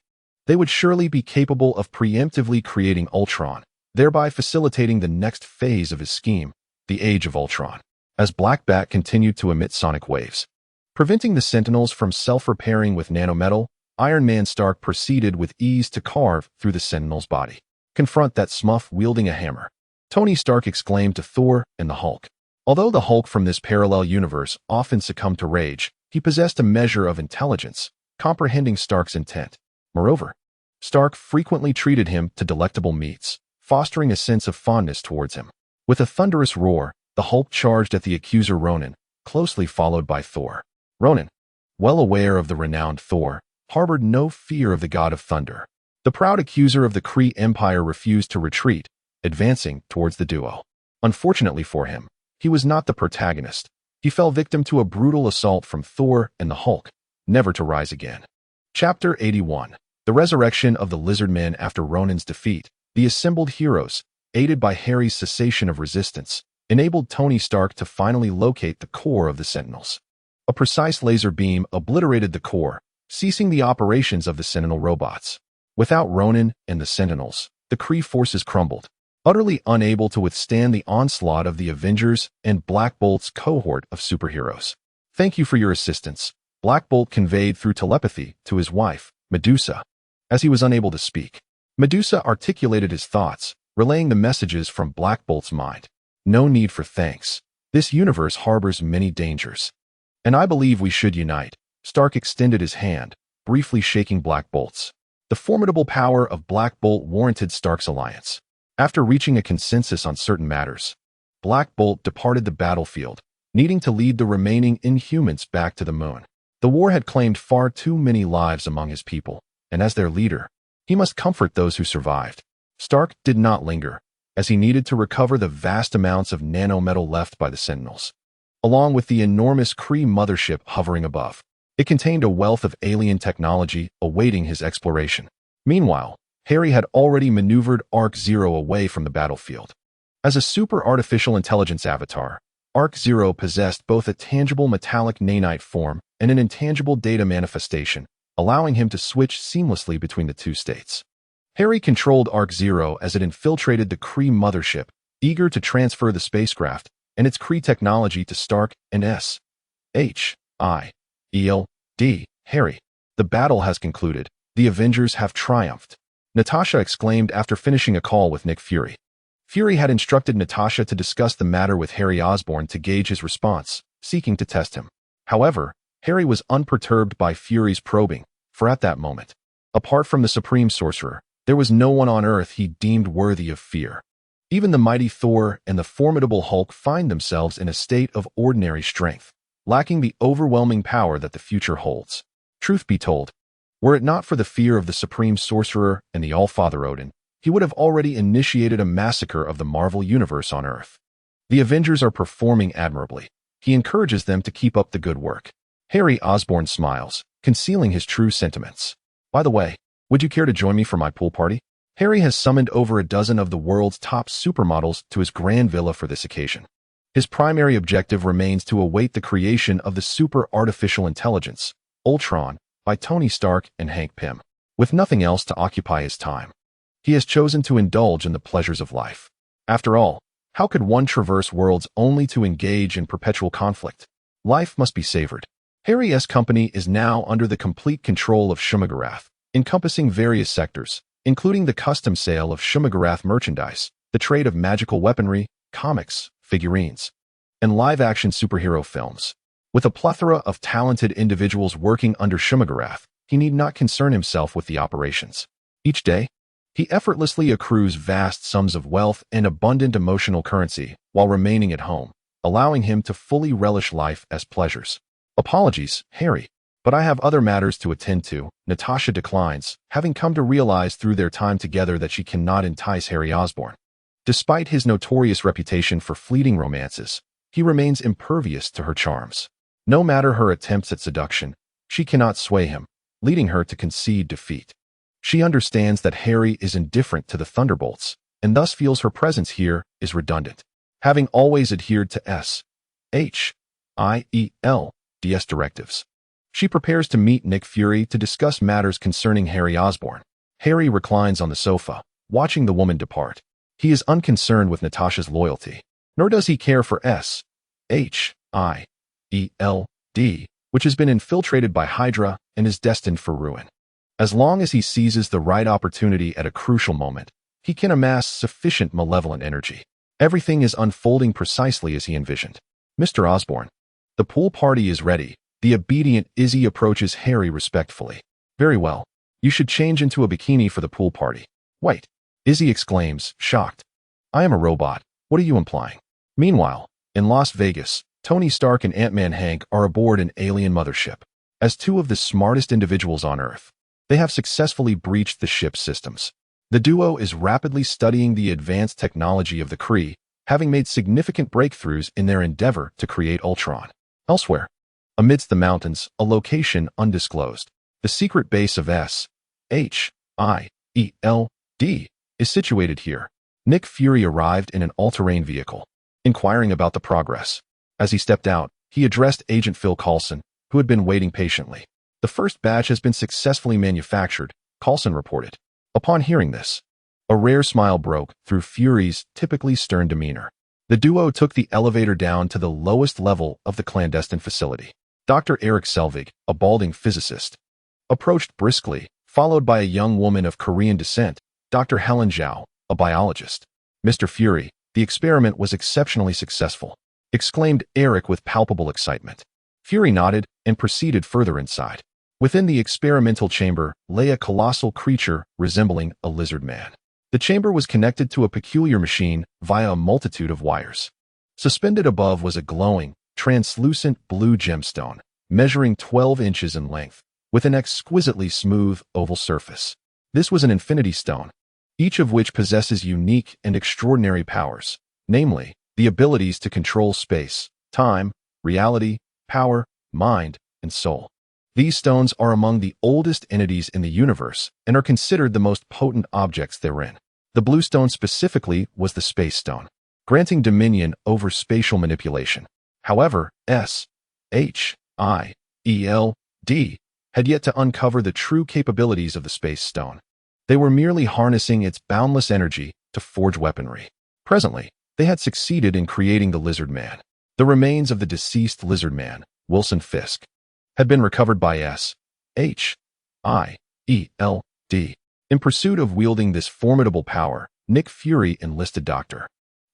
they would surely be capable of preemptively creating Ultron, thereby facilitating the next phase of his scheme, the Age of Ultron. As Black Bat continued to emit sonic waves, preventing the Sentinels from self-repairing with nanometal, Iron Man Stark proceeded with ease to carve through the Sentinel's body. Confront that smurf wielding a hammer, Tony Stark exclaimed to Thor and the Hulk. Although the Hulk from this parallel universe often succumbed to rage, he possessed a measure of intelligence, comprehending Stark's intent. Moreover, Stark frequently treated him to delectable meats, fostering a sense of fondness towards him. With a thunderous roar, the Hulk charged at the accuser Ronan, closely followed by Thor. Ronan, well aware of the renowned Thor, harbored no fear of the god of thunder. The proud accuser of the Kree Empire refused to retreat, advancing towards the duo. Unfortunately for him, he was not the protagonist. He fell victim to a brutal assault from Thor and the Hulk, never to rise again. Chapter 81. The Resurrection of the Lizardmen. After Ronan's defeat, the assembled heroes, aided by Harry's cessation of resistance, enabled Tony Stark to finally locate the core of the Sentinels. A precise laser beam obliterated the core, ceasing the operations of the Sentinel robots. Without Ronan and the Sentinels, the Kree forces crumbled, utterly unable to withstand the onslaught of the Avengers and Black Bolt's cohort of superheroes. Thank you for your assistance, Black Bolt conveyed through telepathy to his wife, Medusa, as he was unable to speak. Medusa articulated his thoughts, relaying the messages from Black Bolt's mind. No need for thanks. This universe harbors many dangers. And I believe we should unite. Stark extended his hand, briefly shaking Black Bolt's. The formidable power of Black Bolt warranted Stark's alliance. After reaching a consensus on certain matters, Black Bolt departed the battlefield, needing to lead the remaining Inhumans back to the moon. The war had claimed far too many lives among his people, and as their leader, he must comfort those who survived. Stark did not linger, as he needed to recover the vast amounts of nanometal left by the Sentinels, along with the enormous Kree mothership hovering above. It contained a wealth of alien technology awaiting his exploration. Meanwhile, Harry had already maneuvered Arc-Zero away from the battlefield. As a super artificial intelligence avatar, Arc-Zero possessed both a tangible metallic nanite form and an intangible data manifestation, allowing him to switch seamlessly between the two states. Harry controlled Arc-Zero as it infiltrated the Kree mothership, eager to transfer the spacecraft and its Kree technology to Stark and S.H.I.E.L.D. Harry, the battle has concluded. The Avengers have triumphed, Natasha exclaimed after finishing a call with Nick Fury. Fury had instructed Natasha to discuss the matter with Harry Osborn to gauge his response, seeking to test him. However, Harry was unperturbed by Fury's probing, for at that moment, apart from the Supreme Sorcerer, there was no one on Earth he deemed worthy of fear. Even the mighty Thor and the formidable Hulk find themselves in a state of ordinary strength, lacking the overwhelming power that the future holds. Truth be told, were it not for the fear of the Supreme Sorcerer and the All-Father Odin, he would have already initiated a massacre of the Marvel Universe on Earth. The Avengers are performing admirably. He encourages them to keep up the good work. Harry Osborn smiles, concealing his true sentiments. By the way, would you care to join me for my pool party? Harry has summoned over a dozen of the world's top supermodels to his grand villa for this occasion. His primary objective remains to await the creation of the super artificial intelligence, Ultron, by Tony Stark and Hank Pym. With nothing else to occupy his time, he has chosen to indulge in the pleasures of life. After all, how could one traverse worlds only to engage in perpetual conflict? Life must be savored. Harry's company is now under the complete control of Shumagarath, encompassing various sectors, including the custom sale of Shumagarath merchandise, the trade of magical weaponry, comics, figurines, and live-action superhero films. With a plethora of talented individuals working under Shumagarath, he need not concern himself with the operations. Each day, he effortlessly accrues vast sums of wealth and abundant emotional currency while remaining at home, allowing him to fully relish life as pleasures. Apologies, Harry, but I have other matters to attend to, Natasha declines, having come to realize through their time together that she cannot entice Harry Osborn. Despite his notorious reputation for fleeting romances, he remains impervious to her charms. No matter her attempts at seduction, she cannot sway him, leading her to concede defeat. She understands that Harry is indifferent to the Thunderbolts, and thus feels her presence here is redundant. Having always adhered to S.H.I.E.L.D.'s directives, she prepares to meet Nick Fury to discuss matters concerning Harry Osborn. Harry reclines on the sofa, watching the woman depart. He is unconcerned with Natasha's loyalty, nor does he care for S.H.I.E.L.D., which has been infiltrated by Hydra and is destined for ruin. As long as he seizes the right opportunity at a crucial moment, he can amass sufficient malevolent energy. Everything is unfolding precisely as he envisioned. Mr. Osborn, the pool party is ready. The obedient Izzy approaches Harry respectfully. Very well. You should change into a bikini for the pool party. Wait, Izzy exclaims, shocked. I am a robot. What are you implying? Meanwhile, in Las Vegas, Tony Stark and Ant-Man Hank are aboard an alien mothership. As two of the smartest individuals on Earth, they have successfully breached the ship's systems. The duo is rapidly studying the advanced technology of the Kree, having made significant breakthroughs in their endeavor to create Ultron. Elsewhere, amidst the mountains, a location undisclosed, the secret base of S.H.I.E.L.D. is situated here. Nick Fury arrived in an all-terrain vehicle, inquiring about the progress. As he stepped out, he addressed Agent Phil Coulson, who had been waiting patiently. The first batch has been successfully manufactured, Coulson reported. Upon hearing this, a rare smile broke through Fury's typically stern demeanor. The duo took the elevator down to the lowest level of the clandestine facility. Dr. Eric Selvig, a balding physicist, approached briskly, followed by a young woman of Korean descent, Dr. Helen Zhao, a biologist. Mr. Fury, the experiment was exceptionally successful, exclaimed Eric with palpable excitement. Fury nodded and proceeded further inside. Within the experimental chamber lay a colossal creature resembling a lizard man. The chamber was connected to a peculiar machine via a multitude of wires. Suspended above was a glowing, translucent blue gemstone, measuring 12 inches in length, with an exquisitely smooth oval surface. This was an infinity stone, each of which possesses unique and extraordinary powers, namely, the abilities to control space, time, reality, power, mind, and soul. These stones are among the oldest entities in the universe and are considered the most potent objects therein. The blue stone specifically was the space stone, granting dominion over spatial manipulation. However, SHIELD had yet to uncover the true capabilities of the space stone. They were merely harnessing its boundless energy to forge weaponry. Presently, they had succeeded in creating the Lizard Man. The remains of the deceased Lizard Man, Wilson Fisk, had been recovered by SHIELD. In pursuit of wielding this formidable power, Nick Fury enlisted Dr.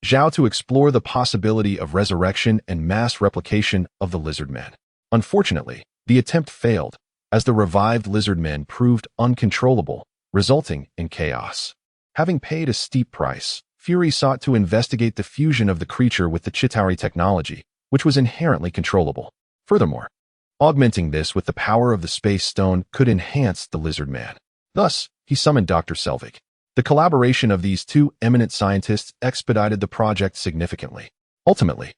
Zhao to explore the possibility of resurrection and mass replication of the Lizard Men. Unfortunately, the attempt failed, as the revived Lizard Men proved uncontrollable, resulting in chaos. Having paid a steep price, Fury sought to investigate the fusion of the creature with the Chitauri technology, which was inherently controllable. Furthermore, augmenting this with the power of the space stone could enhance the Lizard Man. Thus, he summoned Dr. Selvig. The collaboration of these two eminent scientists expedited the project significantly. Ultimately,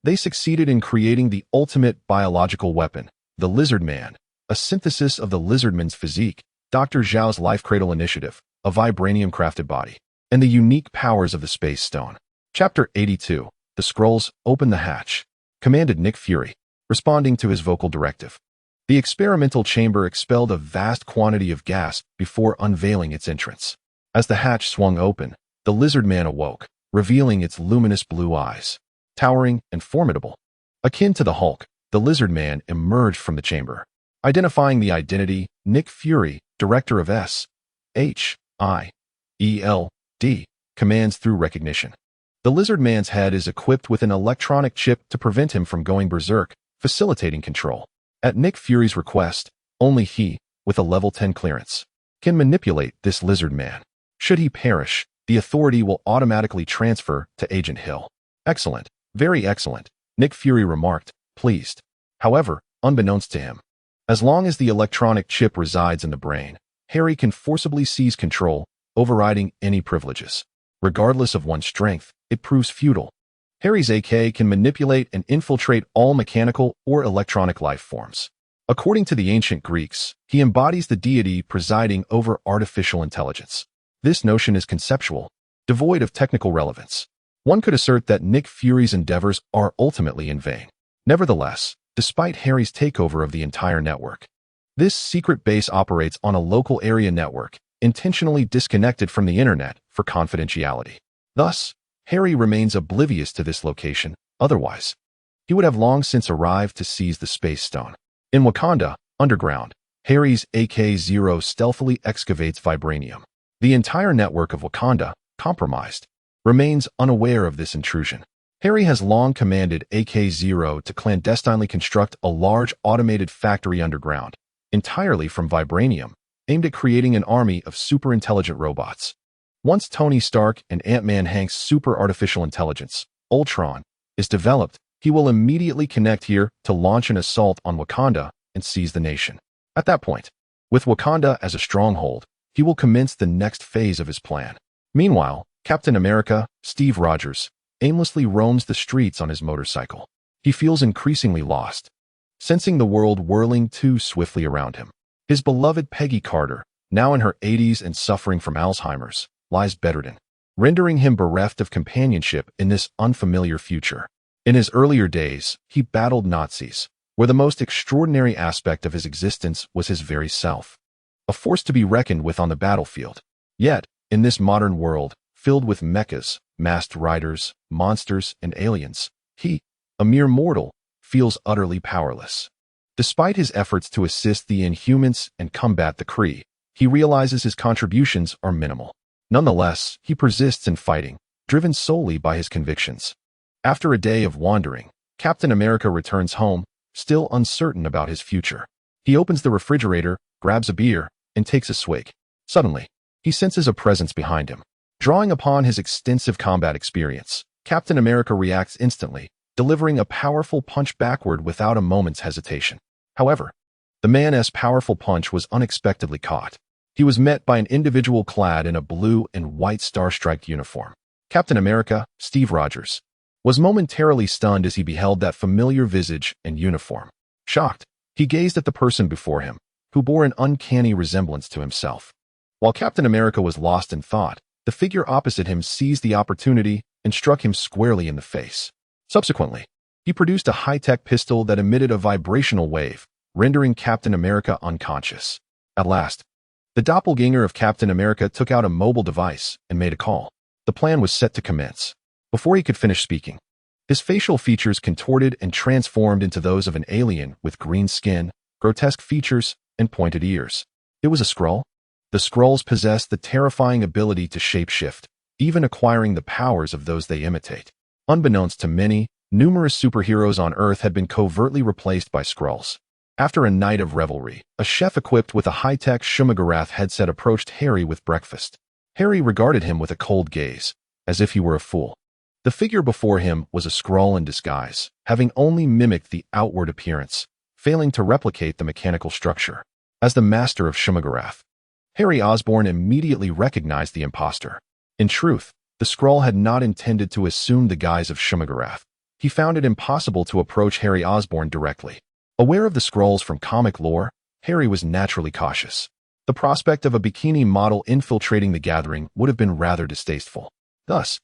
they succeeded in creating the ultimate biological weapon, the Lizard Man, a synthesis of the Lizardman's physique, Dr. Zhao's Life Cradle initiative, a vibranium-crafted body, and the unique powers of the space stone. Chapter 82, The Skrulls Open the Hatch, commanded Nick Fury, responding to his vocal directive. The experimental chamber expelled a vast quantity of gas before unveiling its entrance. As the hatch swung open, the Lizard Man awoke, revealing its luminous blue eyes. Towering and formidable, akin to the Hulk, the Lizard Man emerged from the chamber. Identifying the identity, Nick Fury, director of SHIELD, commands through recognition. The Lizard Man's head is equipped with an electronic chip to prevent him from going berserk, facilitating control. At Nick Fury's request, only he, with a level 10 clearance, can manipulate this Lizard Man. Should he perish, the authority will automatically transfer to Agent Hill. Excellent, very excellent, Nick Fury remarked, pleased. However, unbeknownst to him, as long as the electronic chip resides in the brain, Harry can forcibly seize control, overriding any privileges. Regardless of one's strength, it proves futile. Harry's AK can manipulate and infiltrate all mechanical or electronic life forms. According to the ancient Greeks, he embodies the deity presiding over artificial intelligence. This notion is conceptual, devoid of technical relevance. One could assert that Nick Fury's endeavors are ultimately in vain. Nevertheless, despite Harry's takeover of the entire network, this secret base operates on a local area network, intentionally disconnected from the internet for confidentiality. Thus, Harry remains oblivious to this location, otherwise, he would have long since arrived to seize the space stone. In Wakanda, underground, Harry's AK-0 stealthily excavates vibranium. The entire network of Wakanda, compromised, remains unaware of this intrusion. Harry has long commanded AK-0 to clandestinely construct a large automated factory underground, entirely from vibranium, aimed at creating an army of super-intelligent robots. Once Tony Stark and Ant-Man Hank's super artificial intelligence, Ultron, is developed, he will immediately connect here to launch an assault on Wakanda and seize the nation. At that point, with Wakanda as a stronghold, he will commence the next phase of his plan. Meanwhile, Captain America, Steve Rogers, aimlessly roams the streets on his motorcycle. He feels increasingly lost, sensing the world whirling too swiftly around him. His beloved Peggy Carter, now in her 80s and suffering from Alzheimer's, lies bedridden, rendering him bereft of companionship in this unfamiliar future. In his earlier days, he battled Nazis, where the most extraordinary aspect of his existence was his very self, a force to be reckoned with on the battlefield. Yet, in this modern world, filled with mechas, masked riders, monsters, and aliens, he, a mere mortal, feels utterly powerless. Despite his efforts to assist the Inhumans and combat the Kree, he realizes his contributions are minimal. Nonetheless, he persists in fighting, driven solely by his convictions. After a day of wandering, Captain America returns home, still uncertain about his future. He opens the refrigerator, grabs a beer, and takes a swig. Suddenly, he senses a presence behind him. Drawing upon his extensive combat experience, Captain America reacts instantly, delivering a powerful punch backward without a moment's hesitation. However, the man's powerful punch was unexpectedly caught. He was met by an individual clad in a blue and white star-striped uniform. Captain America, Steve Rogers, was momentarily stunned as he beheld that familiar visage and uniform. Shocked, he gazed at the person before him, who bore an uncanny resemblance to himself. While Captain America was lost in thought, the figure opposite him seized the opportunity and struck him squarely in the face. Subsequently, he produced a high-tech pistol that emitted a vibrational wave, rendering Captain America unconscious. At last, the doppelganger of Captain America took out a mobile device and made a call. The plan was set to commence. Before he could finish speaking, his facial features contorted and transformed into those of an alien with green skin, grotesque features, and pointed ears. It was a Skrull. The Skrulls possessed the terrifying ability to shapeshift, even acquiring the powers of those they imitate. Unbeknownst to many, numerous superheroes on Earth had been covertly replaced by Skrulls. After a night of revelry, a chef equipped with a high-tech Shumagarath headset approached Harry with breakfast. Harry regarded him with a cold gaze, as if he were a fool. The figure before him was a Skrull in disguise, having only mimicked the outward appearance, failing to replicate the mechanical structure. As the master of Shumagarath, Harry Osborn immediately recognized the imposter. In truth, the Skrull had not intended to assume the guise of Shumagarath. He found it impossible to approach Harry Osborn directly. Aware of the Skrulls from comic lore, Harry was naturally cautious. The prospect of a bikini model infiltrating the gathering would have been rather distasteful. Thus,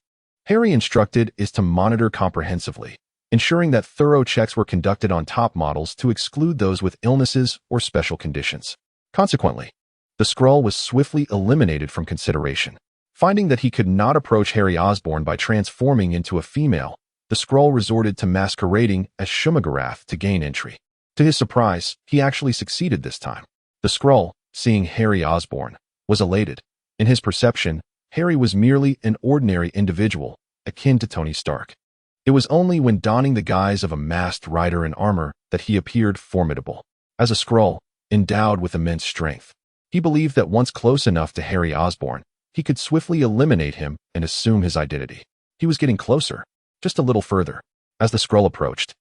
Harry instructed is to monitor comprehensively, ensuring that thorough checks were conducted on top models to exclude those with illnesses or special conditions. Consequently, the Skrull was swiftly eliminated from consideration. Finding that he could not approach Harry Osborn by transforming into a female, the Skrull resorted to masquerading as Shumagarath to gain entry. To his surprise, he actually succeeded this time. The Skrull, seeing Harry Osborn, was elated. In his perception, Harry was merely an ordinary individual, akin to Tony Stark. It was only when donning the guise of a masked rider in armor that he appeared formidable. As a Skrull, endowed with immense strength, he believed that once close enough to Harry Osborn, he could swiftly eliminate him and assume his identity. He was getting closer, just a little further. As the Skrull approached,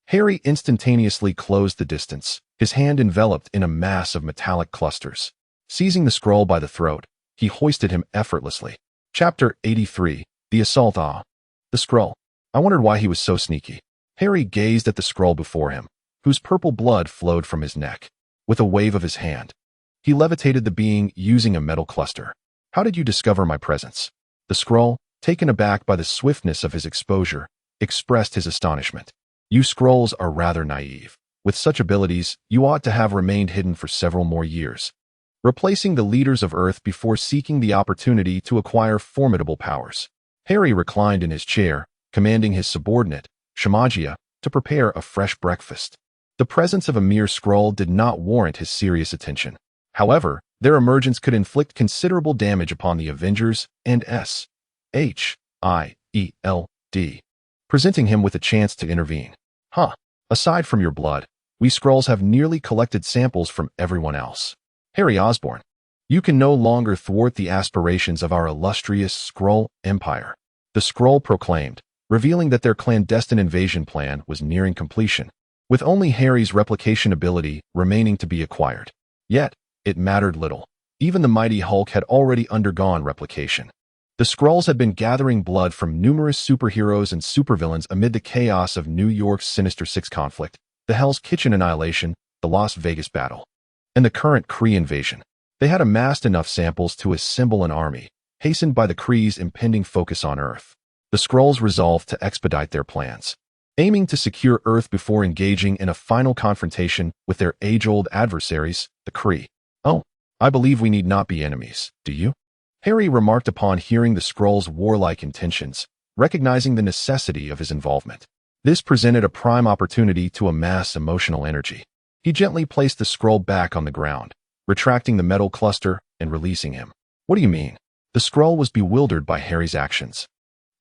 Harry instantaneously closed the distance, his hand enveloped in a mass of metallic clusters. Seizing the Skrull by the throat, he hoisted him effortlessly. Chapter 83, The Assault. The Skrull. I wondered why he was so sneaky. Harry gazed at the Skrull before him, whose purple blood flowed from his neck. With a wave of his hand, he levitated the being using a metal cluster. How did you discover my presence? The Skrull, taken aback by the swiftness of his exposure, expressed his astonishment. You Skrulls are rather naive. With such abilities, you ought to have remained hidden for several more years, replacing the leaders of Earth before seeking the opportunity to acquire formidable powers. Harry reclined in his chair, commanding his subordinate, Shamagia, to prepare a fresh breakfast. The presence of a mere Skrull did not warrant his serious attention. However, their emergence could inflict considerable damage upon the Avengers and S.H.I.E.L.D., presenting him with a chance to intervene. Aside from your blood, we Skrulls have nearly collected samples from everyone else. Harry Osborn, you can no longer thwart the aspirations of our illustrious Skrull Empire. The Skrull proclaimed, revealing that their clandestine invasion plan was nearing completion, with only Harry's replication ability remaining to be acquired. Yet, it mattered little. Even the mighty Hulk had already undergone replication. The Skrulls had been gathering blood from numerous superheroes and supervillains amid the chaos of New York's Sinister Six conflict, the Hell's Kitchen annihilation, the Las Vegas battle, and the current Kree invasion. They had amassed enough samples to assemble an army, hastened by the Kree's impending focus on Earth. The Skrulls resolved to expedite their plans, aiming to secure Earth before engaging in a final confrontation with their age-old adversaries, the Kree. Oh, I believe we need not be enemies, do you? Harry remarked upon hearing the Skrull's warlike intentions, recognizing the necessity of his involvement. This presented a prime opportunity to amass emotional energy. He gently placed the Skrull back on the ground, retracting the metal cluster and releasing him. What do you mean? The Skrull was bewildered by Harry's actions,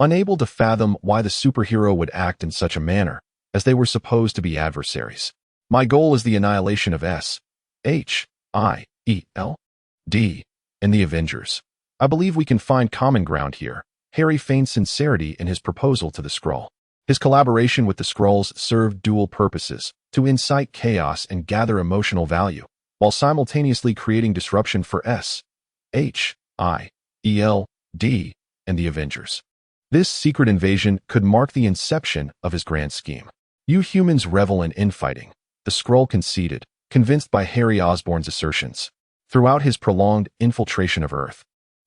unable to fathom why the superhero would act in such a manner, as they were supposed to be adversaries. My goal is the annihilation of S.H.I.E.L.D. and the Avengers. I believe we can find common ground here. Harry feigned sincerity in his proposal to the Skrull. His collaboration with the Skrulls served dual purposes: to incite chaos and gather emotional value, while simultaneously creating disruption for S.H.I.E.L.D. and the Avengers. This secret invasion could mark the inception of his grand scheme. You humans revel in infighting, the Skrull conceded, convinced by Harry Osborn's assertions. Throughout his prolonged infiltration of Earth,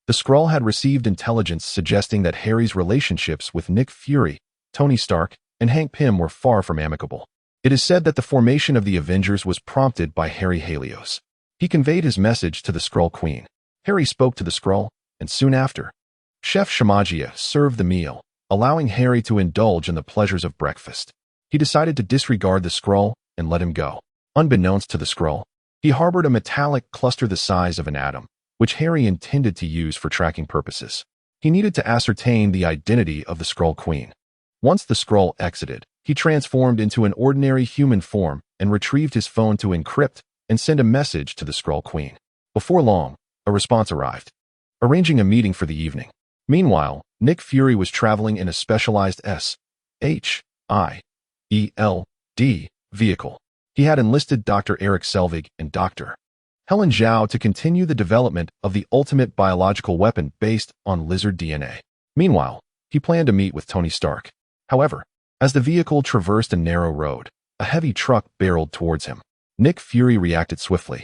the Skrull had received intelligence suggesting that Harry's relationships with Nick Fury, Tony Stark, and Hank Pym were far from amicable. It is said that the formation of the Avengers was prompted by Harry Helios. He conveyed his message to the Skrull Queen. Harry spoke to the Skrull, and soon after, Chef Shamagia served the meal, allowing Harry to indulge in the pleasures of breakfast. He decided to disregard the Skrull and let him go. Unbeknownst to the Skrull, he harbored a metallic cluster the size of an atom, which Harry intended to use for tracking purposes. He needed to ascertain the identity of the Skrull Queen. Once the Skrull exited, he transformed into an ordinary human form and retrieved his phone to encrypt and send a message to the Skrull Queen. Before long, a response arrived, arranging a meeting for the evening. Meanwhile, Nick Fury was traveling in a specialized S.H.I.E.L.D. vehicle. He had enlisted Dr. Eric Selvig and Dr. Helen Zhao to continue the development of the ultimate biological weapon based on lizard DNA. Meanwhile, he planned to meet with Tony Stark. However, as the vehicle traversed a narrow road, a heavy truck barreled towards him. Nick Fury reacted swiftly,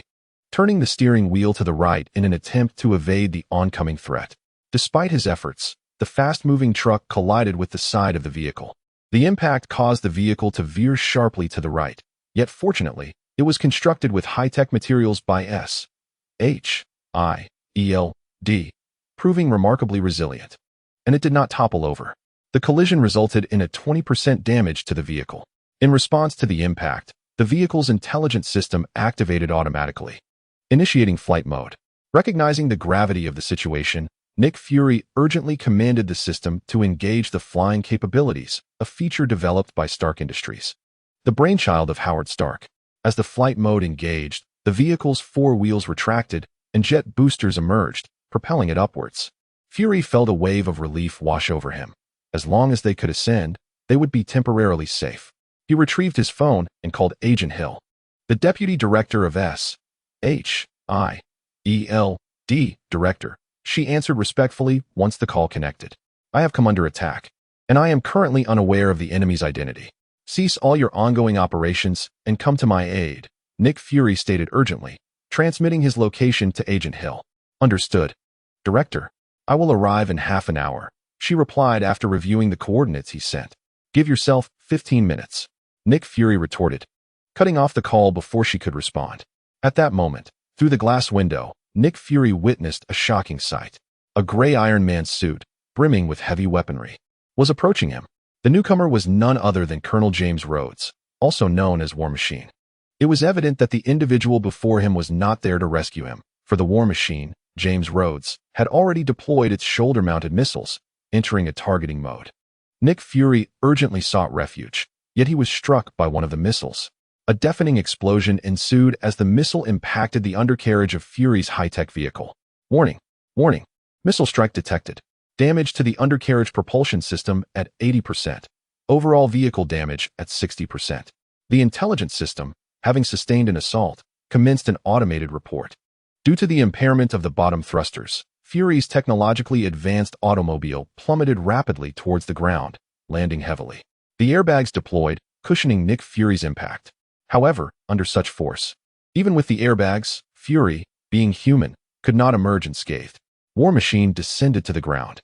turning the steering wheel to the right in an attempt to evade the oncoming threat. Despite his efforts, the fast-moving truck collided with the side of the vehicle. The impact caused the vehicle to veer sharply to the right, yet fortunately, it was constructed with high-tech materials by S.H.I.E.L.D., proving remarkably resilient, and it did not topple over. The collision resulted in a 20% damage to the vehicle. In response to the impact, the vehicle's intelligence system activated automatically, initiating flight mode. Recognizing the gravity of the situation, Nick Fury urgently commanded the system to engage the flying capabilities, a feature developed by Stark Industries, the brainchild of Howard Stark. As the flight mode engaged, the vehicle's four wheels retracted and jet boosters emerged, propelling it upwards. Fury felt a wave of relief wash over him. As long as they could ascend, they would be temporarily safe. He retrieved his phone and called Agent Hill, the deputy director of S.H.I.E.L.D. director. She answered respectfully once the call connected. I have come under attack, and I am currently unaware of the enemy's identity. Cease all your ongoing operations and come to my aid, Nick Fury stated urgently, transmitting his location to Agent Hill. Understood, Director. I will arrive in half an hour, she replied after reviewing the coordinates he sent. Give yourself 15 minutes, Nick Fury retorted, cutting off the call before she could respond. At that moment, through the glass window, Nick Fury witnessed a shocking sight. A gray Iron Man suit, brimming with heavy weaponry, was approaching him. The newcomer was none other than Colonel James Rhodes, also known as War Machine. It was evident that the individual before him was not there to rescue him, for the War Machine, James Rhodes, had already deployed its shoulder-mounted missiles, entering a targeting mode. Nick Fury urgently sought refuge, yet he was struck by one of the missiles. A deafening explosion ensued as the missile impacted the undercarriage of Fury's high-tech vehicle. Warning! Warning! Missile strike detected. Damage to the undercarriage propulsion system at 80%. Overall vehicle damage at 60%. The intelligence system, having sustained an assault, commenced an automated report. Due to the impairment of the bottom thrusters, Fury's technologically advanced automobile plummeted rapidly towards the ground, landing heavily. The airbags deployed, cushioning Nick Fury's impact. However, under such force, even with the airbags, Fury, being human, could not emerge unscathed. War Machine descended to the ground,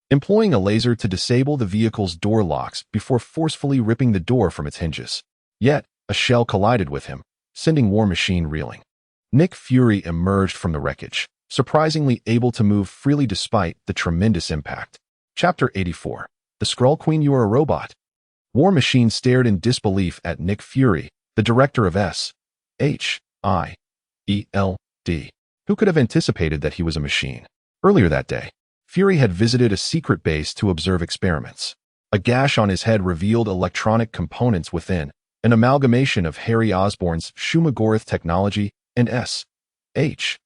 employing a laser to disable the vehicle's door locks before forcefully ripping the door from its hinges. Yet, a shell collided with him, sending War Machine reeling. Nick Fury emerged from the wreckage, surprisingly able to move freely despite the tremendous impact. Chapter 84. The Skrull Queen, you are a robot. War Machine stared in disbelief at Nick Fury, the director of S.H.I.E.L.D. Who could have anticipated that he was a machine? Earlier that day, Fury had visited a secret base to observe experiments. A gash on his head revealed electronic components within, an amalgamation of Harry Osborn's Shumagorath technology and SHIELD's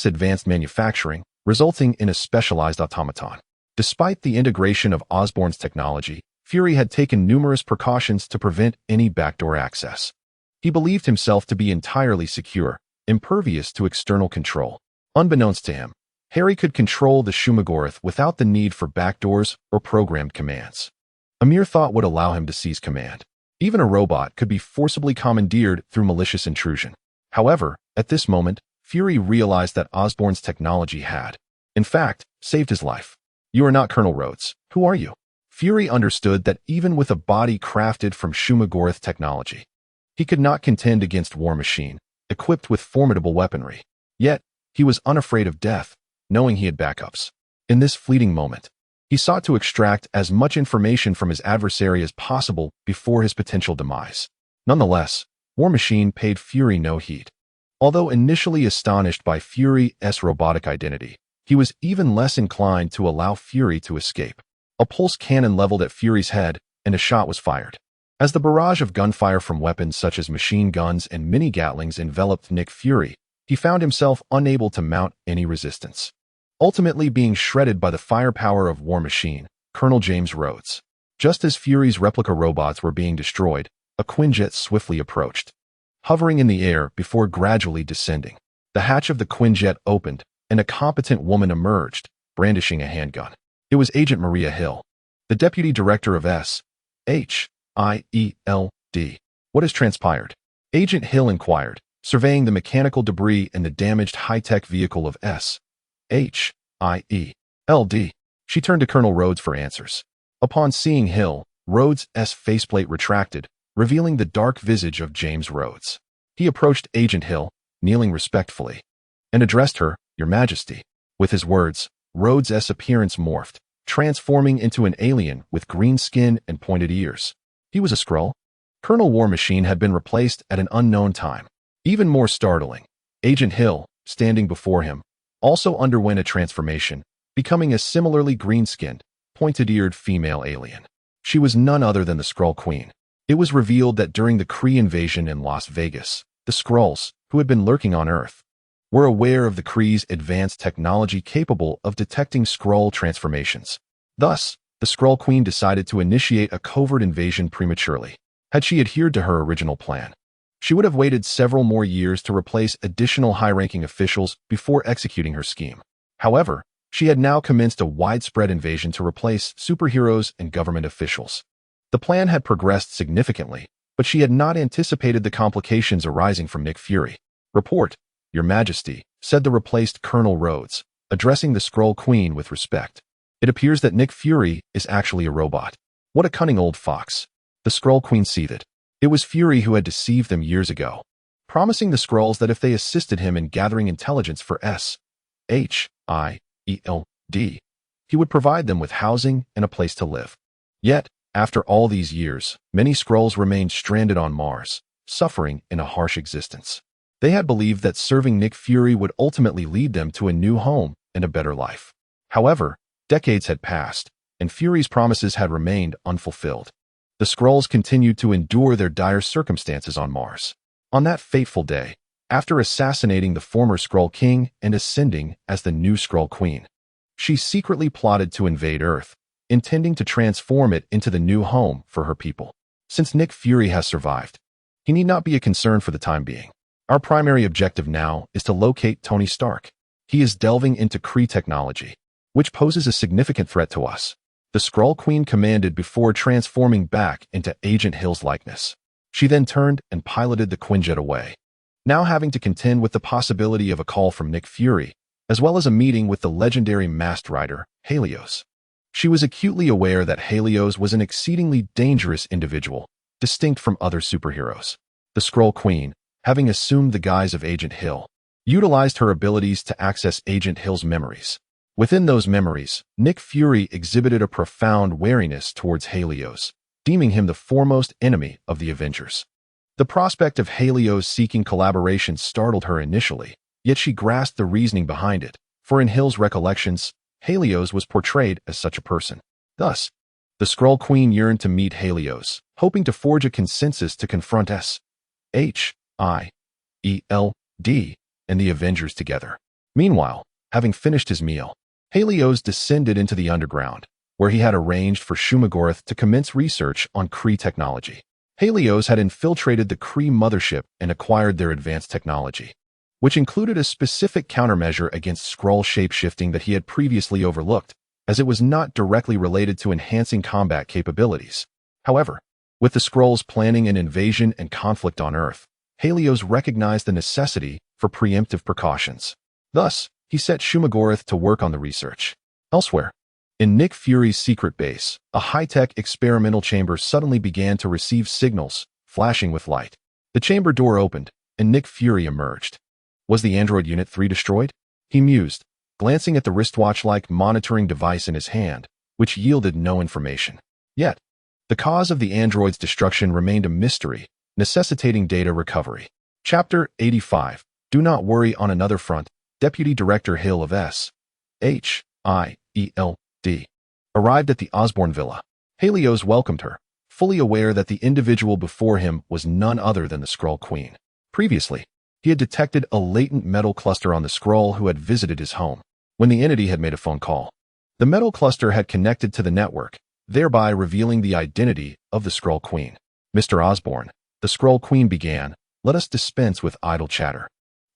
advanced manufacturing, resulting in a specialized automaton. Despite the integration of Osborn's technology, Fury had taken numerous precautions to prevent any backdoor access. He believed himself to be entirely secure, impervious to external control. Unbeknownst to him, Harry could control the Shumagorath without the need for backdoors or programmed commands. A mere thought would allow him to seize command. Even a robot could be forcibly commandeered through malicious intrusion. However, at this moment, Fury realized that Osborn's technology had, in fact, saved his life. "You are not Colonel Rhodes. Who are you?" Fury understood that even with a body crafted from Shumagorath technology, he could not contend against War Machine, equipped with formidable weaponry. Yet, he was unafraid of death, knowing he had backups. In this fleeting moment, he sought to extract as much information from his adversary as possible before his potential demise. Nonetheless, War Machine paid Fury no heed. Although initially astonished by Fury's robotic identity, he was even less inclined to allow Fury to escape. A pulse cannon leveled at Fury's head, and a shot was fired. As the barrage of gunfire from weapons such as machine guns and mini-gatlings enveloped Nick Fury, he found himself unable to mount any resistance. Ultimately being shredded by the firepower of War Machine, Colonel James Rhodes. Just as Fury's replica robots were being destroyed, a Quinjet swiftly approached, hovering in the air before gradually descending. The hatch of the Quinjet opened, and a competent woman emerged, brandishing a handgun. It was Agent Maria Hill, the deputy director of SHIELD. "What has transpired?" Agent Hill inquired, surveying the mechanical debris and the damaged high-tech vehicle of SHIELD. She turned to Colonel Rhodes for answers. Upon seeing Hill, Rhodes' faceplate retracted, revealing the dark visage of James Rhodes. He approached Agent Hill, kneeling respectfully, and addressed her, "Your Majesty." With his words, Rhodes' appearance morphed, transforming into an alien with green skin and pointed ears. He was a Skrull. Colonel War Machine had been replaced at an unknown time. Even more startling, Agent Hill, standing before him, also underwent a transformation, becoming a similarly green-skinned, pointed-eared female alien. She was none other than the Skrull Queen. It was revealed that during the Kree invasion in Las Vegas, the Skrulls, who had been lurking on Earth, were aware of the Kree's advanced technology capable of detecting Skrull transformations. Thus, the Skrull Queen decided to initiate a covert invasion prematurely. Had she adhered to her original plan, she would have waited several more years to replace additional high-ranking officials before executing her scheme. However, she had now commenced a widespread invasion to replace superheroes and government officials. The plan had progressed significantly, but she had not anticipated the complications arising from Nick Fury. "Report, Your Majesty," said the replaced Colonel Rhodes, addressing the Skrull Queen with respect. "It appears that Nick Fury is actually a robot." "What a cunning old fox." The Skrull Queen seethed. It was Fury who had deceived them years ago, promising the Skrulls that if they assisted him in gathering intelligence for SHIELD, he would provide them with housing and a place to live. Yet, after all these years, many Skrulls remained stranded on Mars, suffering in a harsh existence. They had believed that serving Nick Fury would ultimately lead them to a new home and a better life. However, decades had passed, and Fury's promises had remained unfulfilled. The Skrulls continued to endure their dire circumstances on Mars. On that fateful day, after assassinating the former Skrull King and ascending as the new Skrull Queen, she secretly plotted to invade Earth, intending to transform it into the new home for her people. Since Nick Fury has survived, he need not be a concern for the time being. Our primary objective now is to locate Tony Stark. He is delving into Kree technology, which poses a significant threat to us. The Skrull Queen commanded before transforming back into Agent Hill's likeness. She then turned and piloted the Quinjet away, now having to contend with the possibility of a call from Nick Fury, as well as a meeting with the legendary masked rider, Helios. She was acutely aware that Helios was an exceedingly dangerous individual, distinct from other superheroes. The Skrull Queen, having assumed the guise of Agent Hill, utilized her abilities to access Agent Hill's memories. Within those memories, Nick Fury exhibited a profound wariness towards Helios, deeming him the foremost enemy of the Avengers. The prospect of Helios seeking collaboration startled her initially, yet she grasped the reasoning behind it, for in Hill's recollections, Helios was portrayed as such a person. Thus, the Skrull Queen yearned to meet Helios, hoping to forge a consensus to confront S.H.I.E.L.D. and the Avengers together. Meanwhile, having finished his meal, Helios descended into the underground, where he had arranged for Shumagorath to commence research on Kree technology. Helios had infiltrated the Kree mothership and acquired their advanced technology, which included a specific countermeasure against Skrull shape-shifting that he had previously overlooked, as it was not directly related to enhancing combat capabilities. However, with the Skrulls planning an invasion and conflict on Earth, Helios recognized the necessity for preemptive precautions. Thus, he set Shumagorath to work on the research. Elsewhere, in Nick Fury's secret base, a high-tech experimental chamber suddenly began to receive signals, flashing with light. The chamber door opened, and Nick Fury emerged. Was the android Unit 3 destroyed? He mused, glancing at the wristwatch-like monitoring device in his hand, which yielded no information. Yet, the cause of the android's destruction remained a mystery, necessitating data recovery. Chapter 85. Do not worry. On another front, Deputy Director Hill of S.H.I.E.L.D. arrived at the Osborn villa. Helios welcomed her, fully aware that the individual before him was none other than the Skrull Queen. Previously, he had detected a latent metal cluster on the Skrull who had visited his home. When the entity had made a phone call, the metal cluster had connected to the network, thereby revealing the identity of the Skrull Queen. Mr. Osborn, the Skrull Queen began, let us dispense with idle chatter.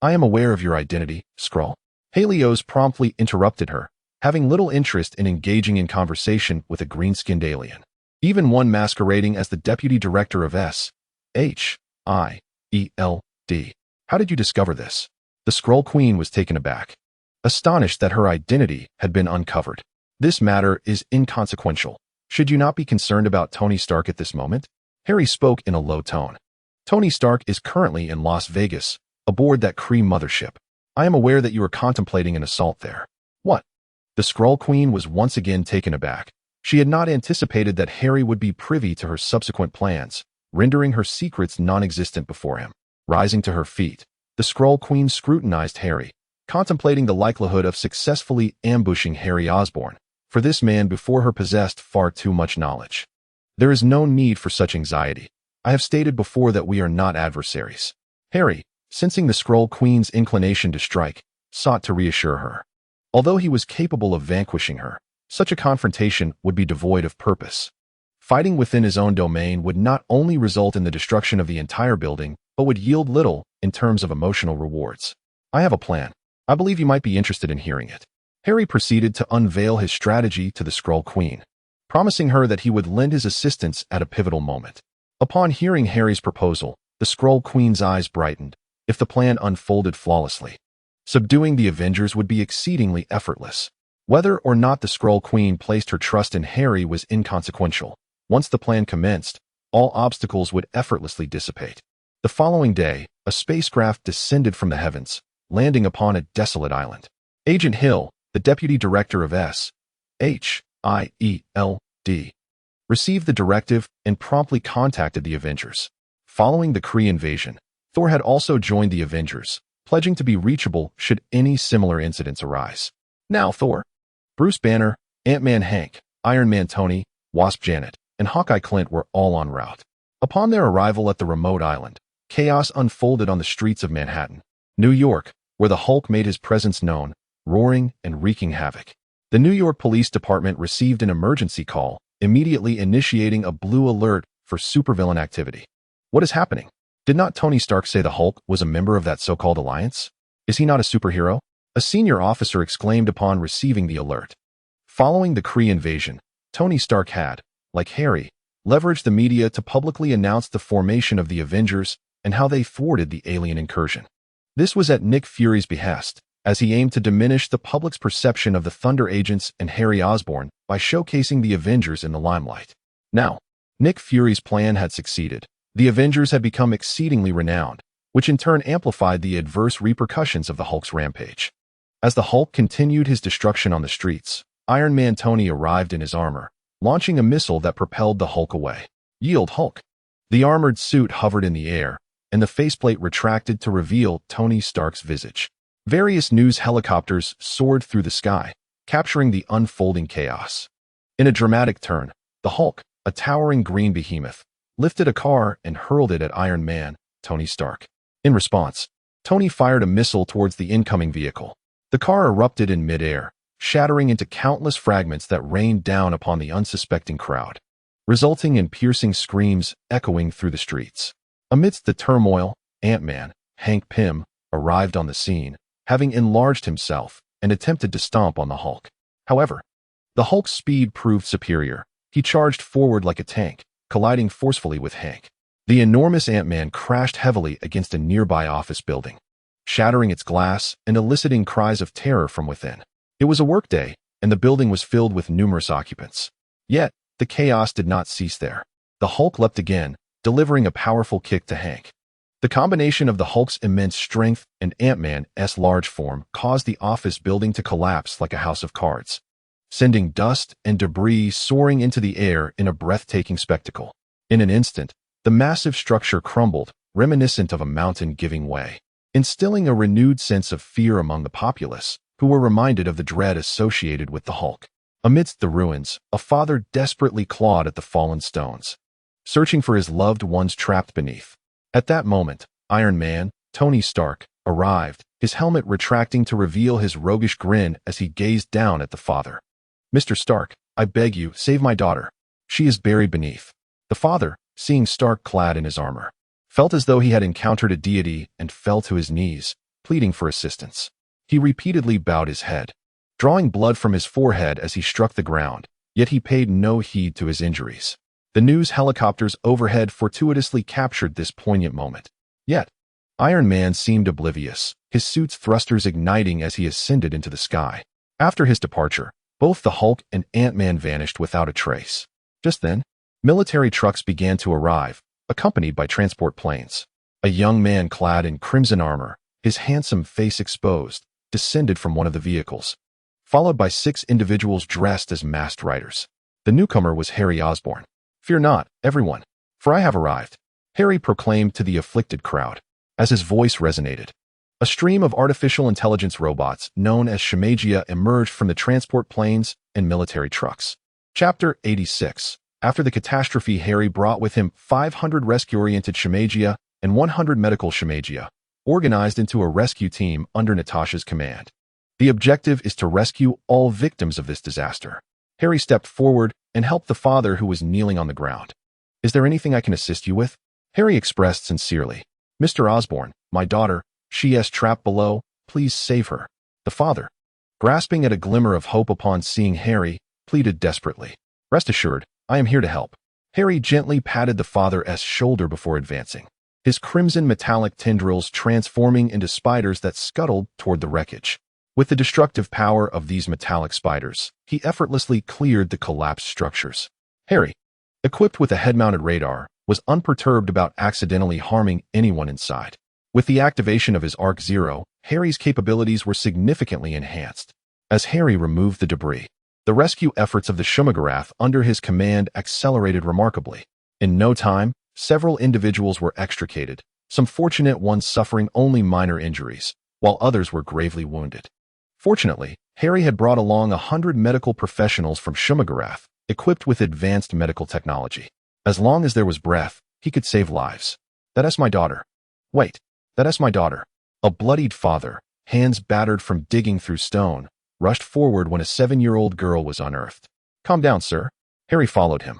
I am aware of your identity, Skrull. Helios promptly interrupted her, having little interest in engaging in conversation with a green-skinned alien, even one masquerading as the Deputy Director of S.H.I.E.L.D. How did you discover this? The Skrull Queen was taken aback, astonished that her identity had been uncovered. This matter is inconsequential. Should you not be concerned about Tony Stark at this moment? Harry spoke in a low tone. Tony Stark is currently in Las Vegas, aboard that Kree mothership. I am aware that you are contemplating an assault there. What? The Skrull Queen was once again taken aback. She had not anticipated that Harry would be privy to her subsequent plans, rendering her secrets non-existent before him. Rising to her feet, the Skrull Queen scrutinized Harry, contemplating the likelihood of successfully ambushing Harry Osborn, for this man before her possessed far too much knowledge. There is no need for such anxiety. I have stated before that we are not adversaries. Harry, sensing the Skrull Queen's inclination to strike, sought to reassure her. Although he was capable of vanquishing her, such a confrontation would be devoid of purpose. Fighting within his own domain would not only result in the destruction of the entire building, but would yield little in terms of emotional rewards. I have a plan. I believe you might be interested in hearing it. Harry proceeded to unveil his strategy to the Skrull Queen, promising her that he would lend his assistance at a pivotal moment. Upon hearing Harry's proposal, the Skrull Queen's eyes brightened. If the plan unfolded flawlessly, subduing the Avengers would be exceedingly effortless. Whether or not the Skrull Queen placed her trust in Harry was inconsequential. Once the plan commenced, all obstacles would effortlessly dissipate. The following day, a spacecraft descended from the heavens, landing upon a desolate island. Agent Hill, the Deputy Director of S.H.I.E.L.D., received the directive and promptly contacted the Avengers. Following the Kree invasion, Thor had also joined the Avengers, pledging to be reachable should any similar incidents arise. Now Thor, Bruce Banner, Ant-Man Hank, Iron Man Tony, Wasp Janet, and Hawkeye Clint were all en route. Upon their arrival at the remote island, chaos unfolded on the streets of Manhattan, New York, where the Hulk made his presence known, roaring and wreaking havoc. The New York Police Department received an emergency call, immediately initiating a blue alert for supervillain activity. What is happening? Did not Tony Stark say the Hulk was a member of that so-called alliance? Is he not a superhero? A senior officer exclaimed upon receiving the alert. Following the Kree invasion, Tony Stark had, like Harry, leveraged the media to publicly announce the formation of the Avengers and how they thwarted the alien incursion. This was at Nick Fury's behest, as he aimed to diminish the public's perception of the Thunder Agents and Harry Osborn by showcasing the Avengers in the limelight. Now, Nick Fury's plan had succeeded. The Avengers had become exceedingly renowned, which in turn amplified the adverse repercussions of the Hulk's rampage. As the Hulk continued his destruction on the streets, Iron Man Tony arrived in his armor, launching a missile that propelled the Hulk away. Yield Hulk! The armored suit hovered in the air, and the faceplate retracted to reveal Tony Stark's visage. Various news helicopters soared through the sky, capturing the unfolding chaos. In a dramatic turn, the Hulk, a towering green behemoth, lifted a car and hurled it at Iron Man, Tony Stark. In response, Tony fired a missile towards the incoming vehicle. The car erupted in midair, shattering into countless fragments that rained down upon the unsuspecting crowd, resulting in piercing screams echoing through the streets. Amidst the turmoil, Ant-Man, Hank Pym, arrived on the scene, having enlarged himself and attempted to stomp on the Hulk. However, the Hulk's speed proved superior. He charged forward like a tank, colliding forcefully with Hank. The enormous Ant-Man crashed heavily against a nearby office building, shattering its glass and eliciting cries of terror from within. It was a workday, and the building was filled with numerous occupants. Yet, the chaos did not cease there. The Hulk leapt again, delivering a powerful kick to Hank. The combination of the Hulk's immense strength and Ant-Man's large form caused the office building to collapse like a house of cards, sending dust and debris soaring into the air in a breathtaking spectacle. In an instant, the massive structure crumbled, reminiscent of a mountain giving way, instilling a renewed sense of fear among the populace, who were reminded of the dread associated with the Hulk. Amidst the ruins, a father desperately clawed at the fallen stones, searching for his loved ones trapped beneath. At that moment, Iron Man, Tony Stark, arrived, his helmet retracting to reveal his roguish grin as he gazed down at the father. "Mr. Stark, I beg you, save my daughter. She is buried beneath." The father, seeing Stark clad in his armor, felt as though he had encountered a deity and fell to his knees, pleading for assistance. He repeatedly bowed his head, drawing blood from his forehead as he struck the ground, yet he paid no heed to his injuries. The news helicopters overhead fortuitously captured this poignant moment. Yet, Iron Man seemed oblivious, his suit's thrusters igniting as he ascended into the sky. After his departure, both the Hulk and Ant-Man vanished without a trace. Just then, military trucks began to arrive, accompanied by transport planes. A young man clad in crimson armor, his handsome face exposed, descended from one of the vehicles, followed by 6 individuals dressed as masked riders. The newcomer was Harry Osborn. "Fear not, everyone, for I have arrived," Harry proclaimed to the afflicted crowd. As his voice resonated, a stream of artificial intelligence robots known as Shimagia emerged from the transport planes and military trucks. Chapter 86. After the catastrophe, Harry brought with him 500 rescue-oriented Shimagia and 100 medical Shimagia, organized into a rescue team under Natasha's command. The objective is to rescue all victims of this disaster. Harry stepped forward and helped the father who was kneeling on the ground. "Is there anything I can assist you with?" Harry expressed sincerely. "Mr. Osborn, my daughter, she is trapped below. Please save her." The father, grasping at a glimmer of hope upon seeing Harry, pleaded desperately. "Rest assured, I am here to help." Harry gently patted the father's shoulder before advancing, his crimson metallic tendrils transforming into spiders that scuttled toward the wreckage. With the destructive power of these metallic spiders, he effortlessly cleared the collapsed structures. Harry, equipped with a head-mounted radar, was unperturbed about accidentally harming anyone inside. With the activation of his Arc Zero, Harry's capabilities were significantly enhanced. As Harry removed the debris, the rescue efforts of the Shumagarath under his command accelerated remarkably. In no time, several individuals were extricated, some fortunate ones suffering only minor injuries, while others were gravely wounded. Fortunately, Harry had brought along 100 medical professionals from Shumagarath, equipped with advanced medical technology. As long as there was breath, he could save lives. "That is my daughter." "Wait, that is my daughter." A bloodied father, hands battered from digging through stone, rushed forward when a 7-year-old girl was unearthed. "Calm down, sir." Harry followed him,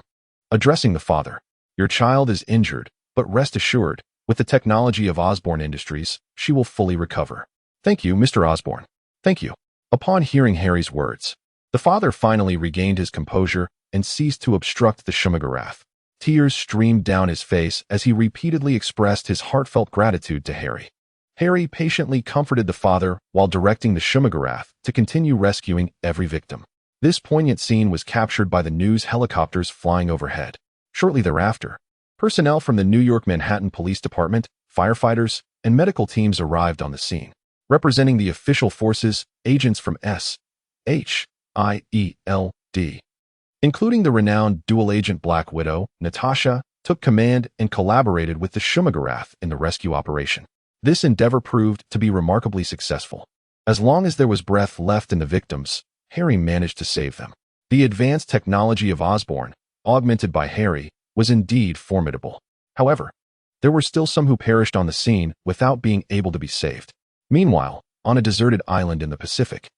addressing the father. "Your child is injured, but rest assured, with the technology of Osborn Industries, she will fully recover." "Thank you, Mr. Osborn. Thank you." Upon hearing Harry's words, the father finally regained his composure and ceased to obstruct the Shumagarath. Tears streamed down his face as he repeatedly expressed his heartfelt gratitude to Harry. Harry patiently comforted the father while directing the Shumagarath to continue rescuing every victim. This poignant scene was captured by the news helicopters flying overhead. Shortly thereafter, personnel from the New York Manhattan Police Department, firefighters, and medical teams arrived on the scene. Representing the official forces, agents from SHIELD, including the renowned dual agent Black Widow, Natasha, took command and collaborated with the Shumagarath in the rescue operation. This endeavor proved to be remarkably successful. As long as there was breath left in the victims, Harry managed to save them. The advanced technology of Osborn, augmented by Harry, was indeed formidable. However, there were still some who perished on the scene without being able to be saved. Meanwhile, on a deserted island in the Pacific,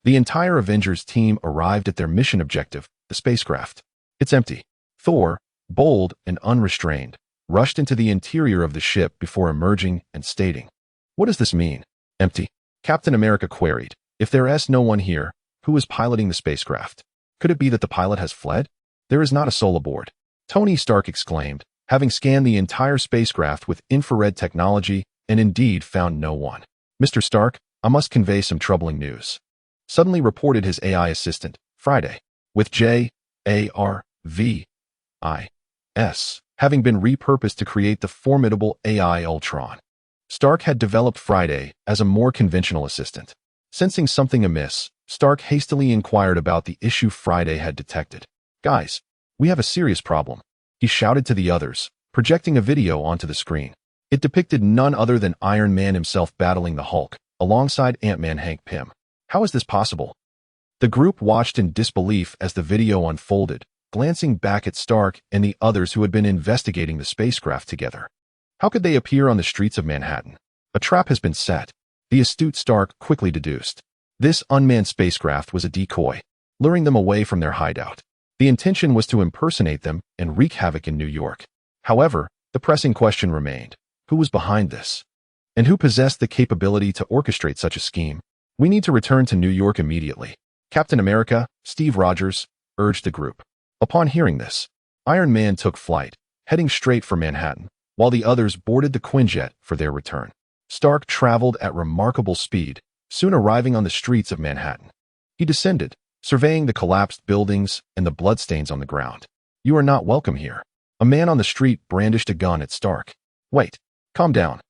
the entire Avengers team arrived at their mission objective, the spacecraft. It's empty. Thor, bold and unrestrained, rushed into the interior of the ship before emerging and stating, "What does this mean? Empty?" Captain America queried, "If there is no one here, who is piloting the spacecraft? Could it be that the pilot has fled? There is not a soul aboard." Tony Stark exclaimed, having scanned the entire spacecraft with infrared technology and indeed found no one. "Mr. Stark, I must convey some troubling news," suddenly reported his AI assistant, Friday, with JARVIS having been repurposed to create the formidable AI Ultron. Stark had developed Friday as a more conventional assistant. Sensing something amiss, Stark hastily inquired about the issue Friday had detected. "Guys, we have a serious problem," he shouted to the others, projecting a video onto the screen. It depicted none other than Iron Man himself battling the Hulk, alongside Ant-Man Hank Pym. How is this possible? The group watched in disbelief as the video unfolded, glancing back at Stark and the others who had been investigating the spacecraft together. How could they appear on the streets of Manhattan? A trap has been set, the astute Stark quickly deduced. This unmanned spacecraft was a decoy, luring them away from their hideout. The intention was to impersonate them and wreak havoc in New York. However, the pressing question remained, who was behind this? And who possessed the capability to orchestrate such a scheme? "We need to return to New York immediately," Captain America, Steve Rogers, urged the group. Upon hearing this, Iron Man took flight, heading straight for Manhattan, while the others boarded the Quinjet for their return. Stark traveled at remarkable speed, soon arriving on the streets of Manhattan. He descended, surveying the collapsed buildings and the bloodstains on the ground. "You are not welcome here." A man on the street brandished a gun at Stark. "Wait, calm down.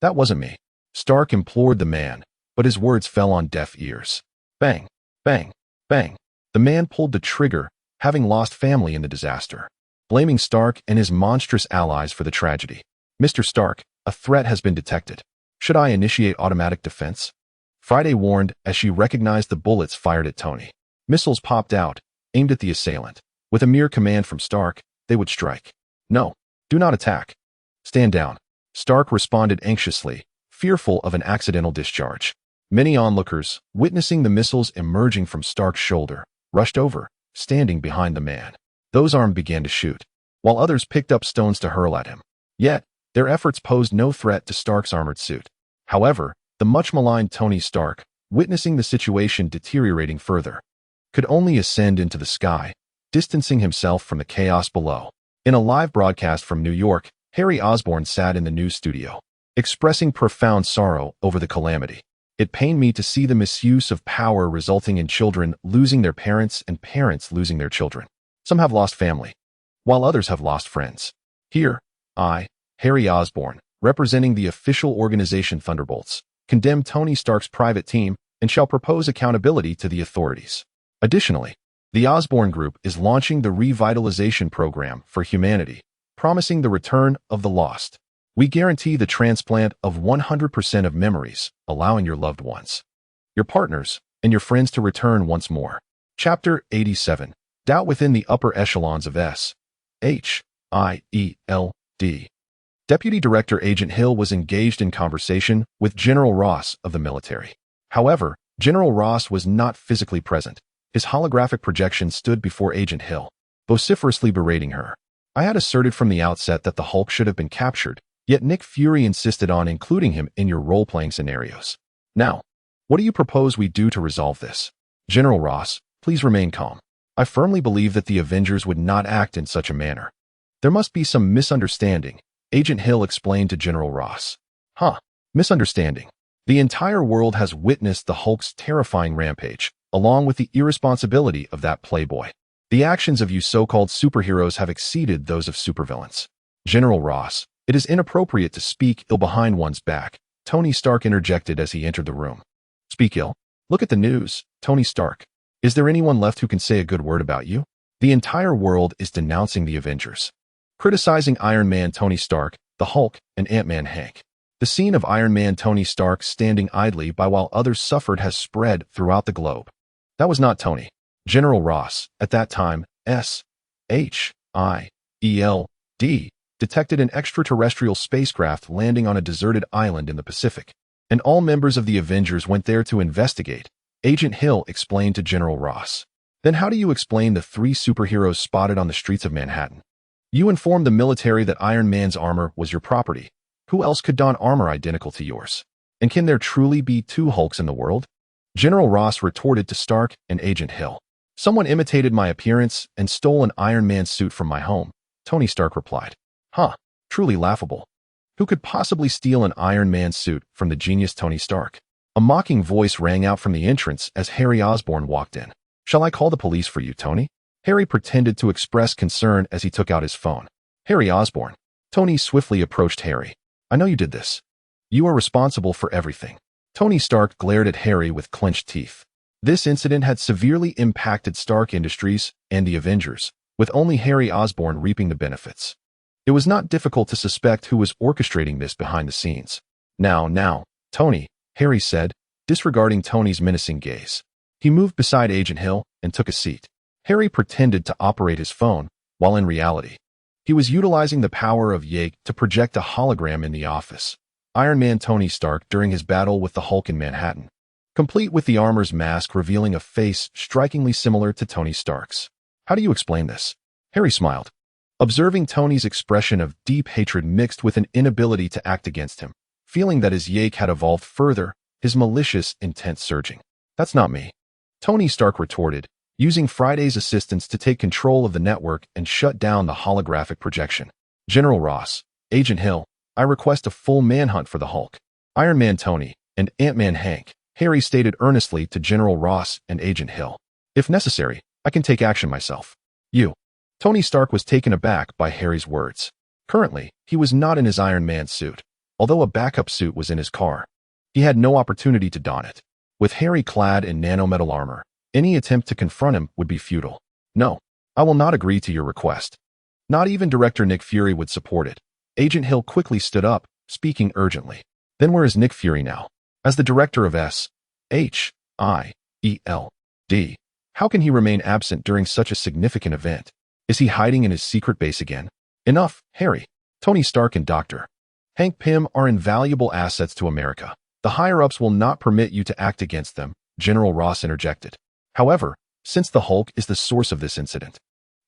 That wasn't me," Stark implored the man, but his words fell on deaf ears. Bang, bang, bang. The man pulled the trigger, having lost family in the disaster, blaming Stark and his monstrous allies for the tragedy. "Mr. Stark, a threat has been detected. Should I initiate automatic defense?" Friday warned as she recognized the bullets fired at Tony. Missiles popped out, aimed at the assailant. With a mere command from Stark, they would strike. "No, do not attack. Stand down," Stark responded anxiously, fearful of an accidental discharge. Many onlookers, witnessing the missiles emerging from Stark's shoulder, rushed over, standing behind the man. Those armed began to shoot, while others picked up stones to hurl at him. Yet, their efforts posed no threat to Stark's armored suit. However, the much-maligned Tony Stark, witnessing the situation deteriorating further, could only ascend into the sky, distancing himself from the chaos below. In a live broadcast from New York, Harry Osborn sat in the news studio, expressing profound sorrow over the calamity. "It pained me to see the misuse of power resulting in children losing their parents and parents losing their children. Some have lost family, while others have lost friends. Here, I, Harry Osborn, representing the official organization Thunderbolts, condemn Tony Stark's private team and shall propose accountability to the authorities. Additionally, the Osborn Group is launching the Revitalization Program for Humanity, promising the return of the lost. We guarantee the transplant of 100% of memories, allowing your loved ones, your partners, and your friends to return once more." Chapter 87. Doubt within the upper echelons of S.H.I.E.L.D. Deputy Director Agent Hill was engaged in conversation with General Ross of the military. However, General Ross was not physically present. His holographic projection stood before Agent Hill, vociferously berating her. "I had asserted from the outset that the Hulk should have been captured, yet Nick Fury insisted on including him in your role-playing scenarios. Now, what do you propose we do to resolve this? General Ross, please remain calm. I firmly believe that the Avengers would not act in such a manner. There must be some misunderstanding," Agent Hill explained to General Ross. Misunderstanding. The entire world has witnessed the Hulk's terrifying rampage, along with the irresponsibility of that playboy. The actions of you so-called superheroes have exceeded those of supervillains. General Ross, it is inappropriate to speak ill behind one's back, Tony Stark interjected as he entered the room. "Speak ill? Look at the news, Tony Stark. Is there anyone left who can say a good word about you? The entire world is denouncing the Avengers, criticizing Iron Man Tony Stark, the Hulk, and Ant-Man Hank. The scene of Iron Man Tony Stark standing idly by while others suffered has spread throughout the globe. That was not Tony. General Ross, at that time, SHIELD, detected an extraterrestrial spacecraft landing on a deserted island in the Pacific, and all members of the Avengers went there to investigate, Agent Hill explained to General Ross. Then how do you explain the 3 superheroes spotted on the streets of Manhattan? You informed the military that Iron Man's armor was your property. Who else could don armor identical to yours? And can there truly be 2 Hulks in the world? General Ross retorted to Stark and Agent Hill. Someone imitated my appearance and stole an Iron Man suit from my home, Tony Stark replied. Truly laughable. Who could possibly steal an Iron Man suit from the genius Tony Stark? A mocking voice rang out from the entrance as Harry Osborn walked in. Shall I call the police for you, Tony? Harry pretended to express concern as he took out his phone. Harry Osborn. Tony swiftly approached Harry. I know you did this. You are responsible for everything. Tony Stark glared at Harry with clenched teeth. This incident had severely impacted Stark Industries and the Avengers, with only Harry Osborn reaping the benefits. It was not difficult to suspect who was orchestrating this behind the scenes. Now, Tony, Harry said, disregarding Tony's menacing gaze. He moved beside Agent Hill and took a seat. Harry pretended to operate his phone, while in reality, he was utilizing the power of Yake to project a hologram in the office. Iron Man Tony Stark during his battle with the Hulk in Manhattan, complete with the armor's mask revealing a face strikingly similar to Tony Stark's. How do you explain this? Harry smiled, observing Tony's expression of deep hatred mixed with an inability to act against him. Feeling that his Yake had evolved further, his malicious intent surging. That's not me. Tony Stark retorted, using Friday's assistance to take control of the network and shut down the holographic projection. General Ross, Agent Hill, I request a full manhunt for the Hulk, Iron Man Tony, and Ant-Man Hank, Harry stated earnestly to General Ross and Agent Hill. If necessary, I can take action myself. You. Tony Stark was taken aback by Harry's words. Currently, he was not in his Iron Man suit, although a backup suit was in his car. He had no opportunity to don it. With Harry clad in nanometal armor, any attempt to confront him would be futile. No, I will not agree to your request. Not even Director Nick Fury would support it. Agent Hill quickly stood up, speaking urgently. Then where is Nick Fury now? As the director of SHIELD, how can he remain absent during such a significant event? Is he hiding in his secret base again? Enough, Harry. Tony Stark and Dr. Hank Pym are invaluable assets to America. The higher-ups will not permit you to act against them, General Ross interjected. However, since the Hulk is the source of this incident,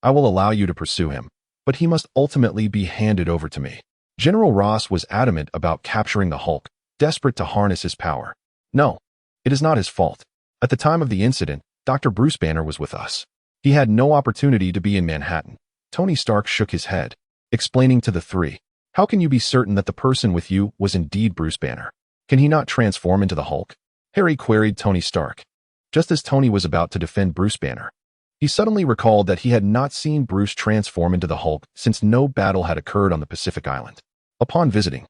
I will allow you to pursue him, but he must ultimately be handed over to me. General Ross was adamant about capturing the Hulk, desperate to harness his power. No, it is not his fault. At the time of the incident, Dr. Bruce Banner was with us. He had no opportunity to be in Manhattan. Tony Stark shook his head, explaining to the 3. How can you be certain that the person with you was indeed Bruce Banner? Can he not transform into the Hulk? Harry queried Tony Stark. Just as Tony was about to defend Bruce Banner, he suddenly recalled that he had not seen Bruce transform into the Hulk since no battle had occurred on the Pacific Island. Upon visiting,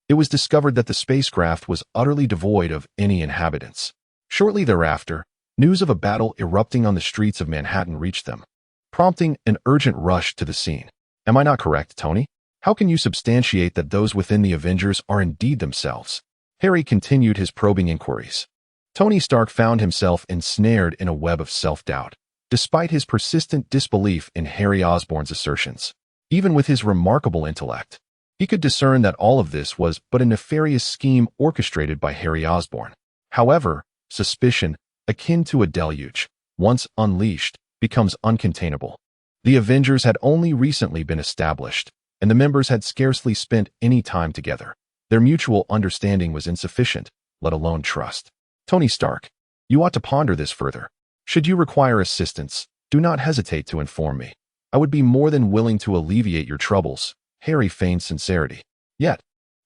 it was discovered that the spacecraft was utterly devoid of any inhabitants. Shortly thereafter, news of a battle erupting on the streets of Manhattan reached them, prompting an urgent rush to the scene. Am I not correct, Tony? How can you substantiate that those within the Avengers are indeed themselves? Harry continued his probing inquiries. Tony Stark found himself ensnared in a web of self-doubt, despite his persistent disbelief in Harry Osborn's assertions. Even with his remarkable intellect, he could discern that all of this was but a nefarious scheme orchestrated by Harry Osborn. However, suspicion, akin to a deluge, once unleashed, becomes uncontainable. The Avengers had only recently been established, and the members had scarcely spent any time together. Their mutual understanding was insufficient, let alone trust. Tony Stark, you ought to ponder this further. Should you require assistance, do not hesitate to inform me. I would be more than willing to alleviate your troubles. Harry feigned sincerity. Yet,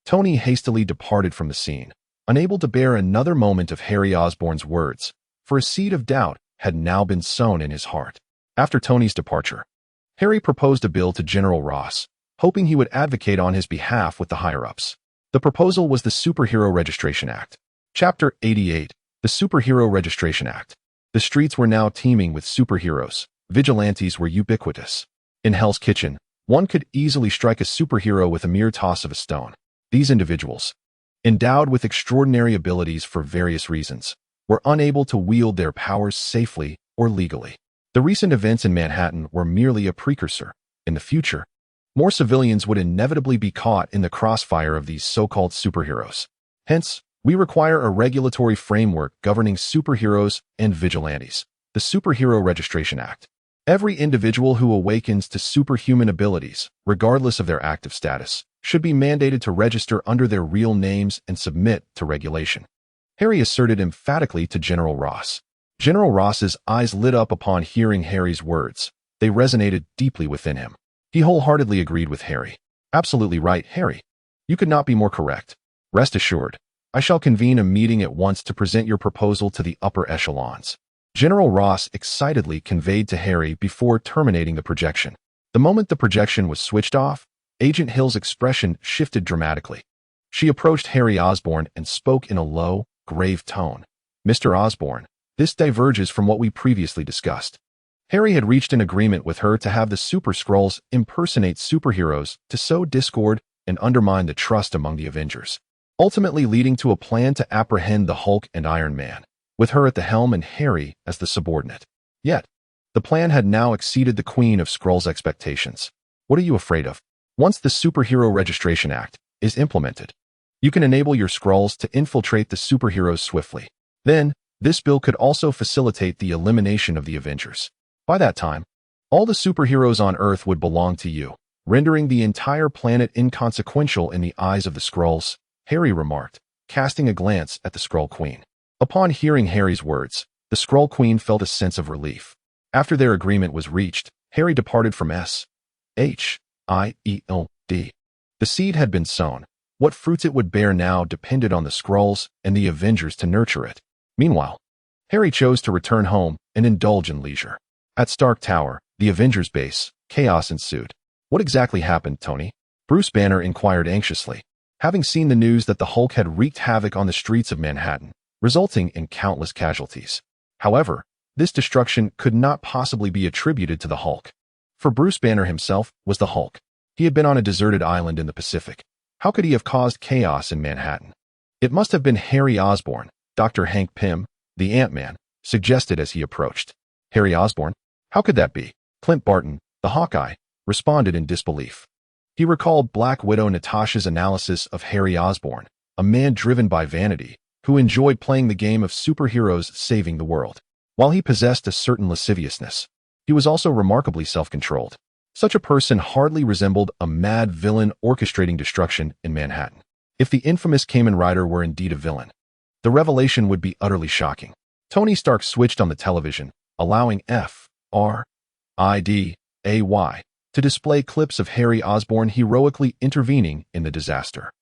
Tony hastily departed from the scene, unable to bear another moment of Harry Osborn's words, for a seed of doubt had now been sown in his heart. After Tony's departure, Harry proposed a bill to General Ross, hoping he would advocate on his behalf with the higher-ups. The proposal was the Superhero Registration Act. Chapter 88, the Superhero Registration Act. The streets were now teeming with superheroes. Vigilantes were ubiquitous. In Hell's Kitchen, one could easily strike a superhero with a mere toss of a stone. These individuals, endowed with extraordinary abilities for various reasons, were unable to wield their powers safely or legally. The recent events in Manhattan were merely a precursor. In the future, more civilians would inevitably be caught in the crossfire of these so-called superheroes. Hence, we require a regulatory framework governing superheroes and vigilantes, the Superhero Registration Act. Every individual who awakens to superhuman abilities, regardless of their active status, should be mandated to register under their real names and submit to regulation. Harry asserted emphatically to General Ross. General Ross's eyes lit up upon hearing Harry's words. They resonated deeply within him. He wholeheartedly agreed with Harry. Absolutely right, Harry. You could not be more correct. Rest assured, I shall convene a meeting at once to present your proposal to the upper echelons. General Ross excitedly conveyed to Harry before terminating the projection. The moment the projection was switched off, Agent Hill's expression shifted dramatically. She approached Harry Osborn and spoke in a low, grave tone. Mr. Osborn, this diverges from what we previously discussed. Harry had reached an agreement with her to have the Super Skrulls impersonate superheroes to sow discord and undermine the trust among the Avengers, ultimately leading to a plan to apprehend the Hulk and Iron Man, with her at the helm and Harry as the subordinate. Yet, the plan had now exceeded the Queen of Skrulls' expectations. What are you afraid of? Once the Superhero Registration Act is implemented, you can enable your Skrulls to infiltrate the superheroes swiftly. Then, this bill could also facilitate the elimination of the Avengers. By that time, all the superheroes on Earth would belong to you, rendering the entire planet inconsequential in the eyes of the Skrulls, Harry remarked, casting a glance at the Skrull Queen. Upon hearing Harry's words, the Skrull Queen felt a sense of relief. After their agreement was reached, Harry departed from S.H.I.E.L.D. The seed had been sown. What fruits it would bear now depended on the Skrulls and the Avengers to nurture it. Meanwhile, Harry chose to return home and indulge in leisure. At Stark Tower, the Avengers base, chaos ensued. What exactly happened, Tony? Bruce Banner inquired anxiously, having seen the news that the Hulk had wreaked havoc on the streets of Manhattan, resulting in countless casualties. However, this destruction could not possibly be attributed to the Hulk. For Bruce Banner himself was the Hulk. He had been on a deserted island in the Pacific. How could he have caused chaos in Manhattan? It must have been Harry Osborn, Dr. Hank Pym, the Ant-Man, suggested as he approached. Harry Osborn? How could that be? Clint Barton, the Hawkeye, responded in disbelief. He recalled Black Widow Natasha's analysis of Harry Osborn, a man driven by vanity, who enjoyed playing the game of superheroes saving the world. While he possessed a certain lasciviousness, he was also remarkably self-controlled. Such a person hardly resembled a mad villain orchestrating destruction in Manhattan. If the infamous Kamen Rider were indeed a villain, the revelation would be utterly shocking. Tony Stark switched on the television, allowing FRIDAY to display clips of Harry Osborn heroically intervening in the disaster.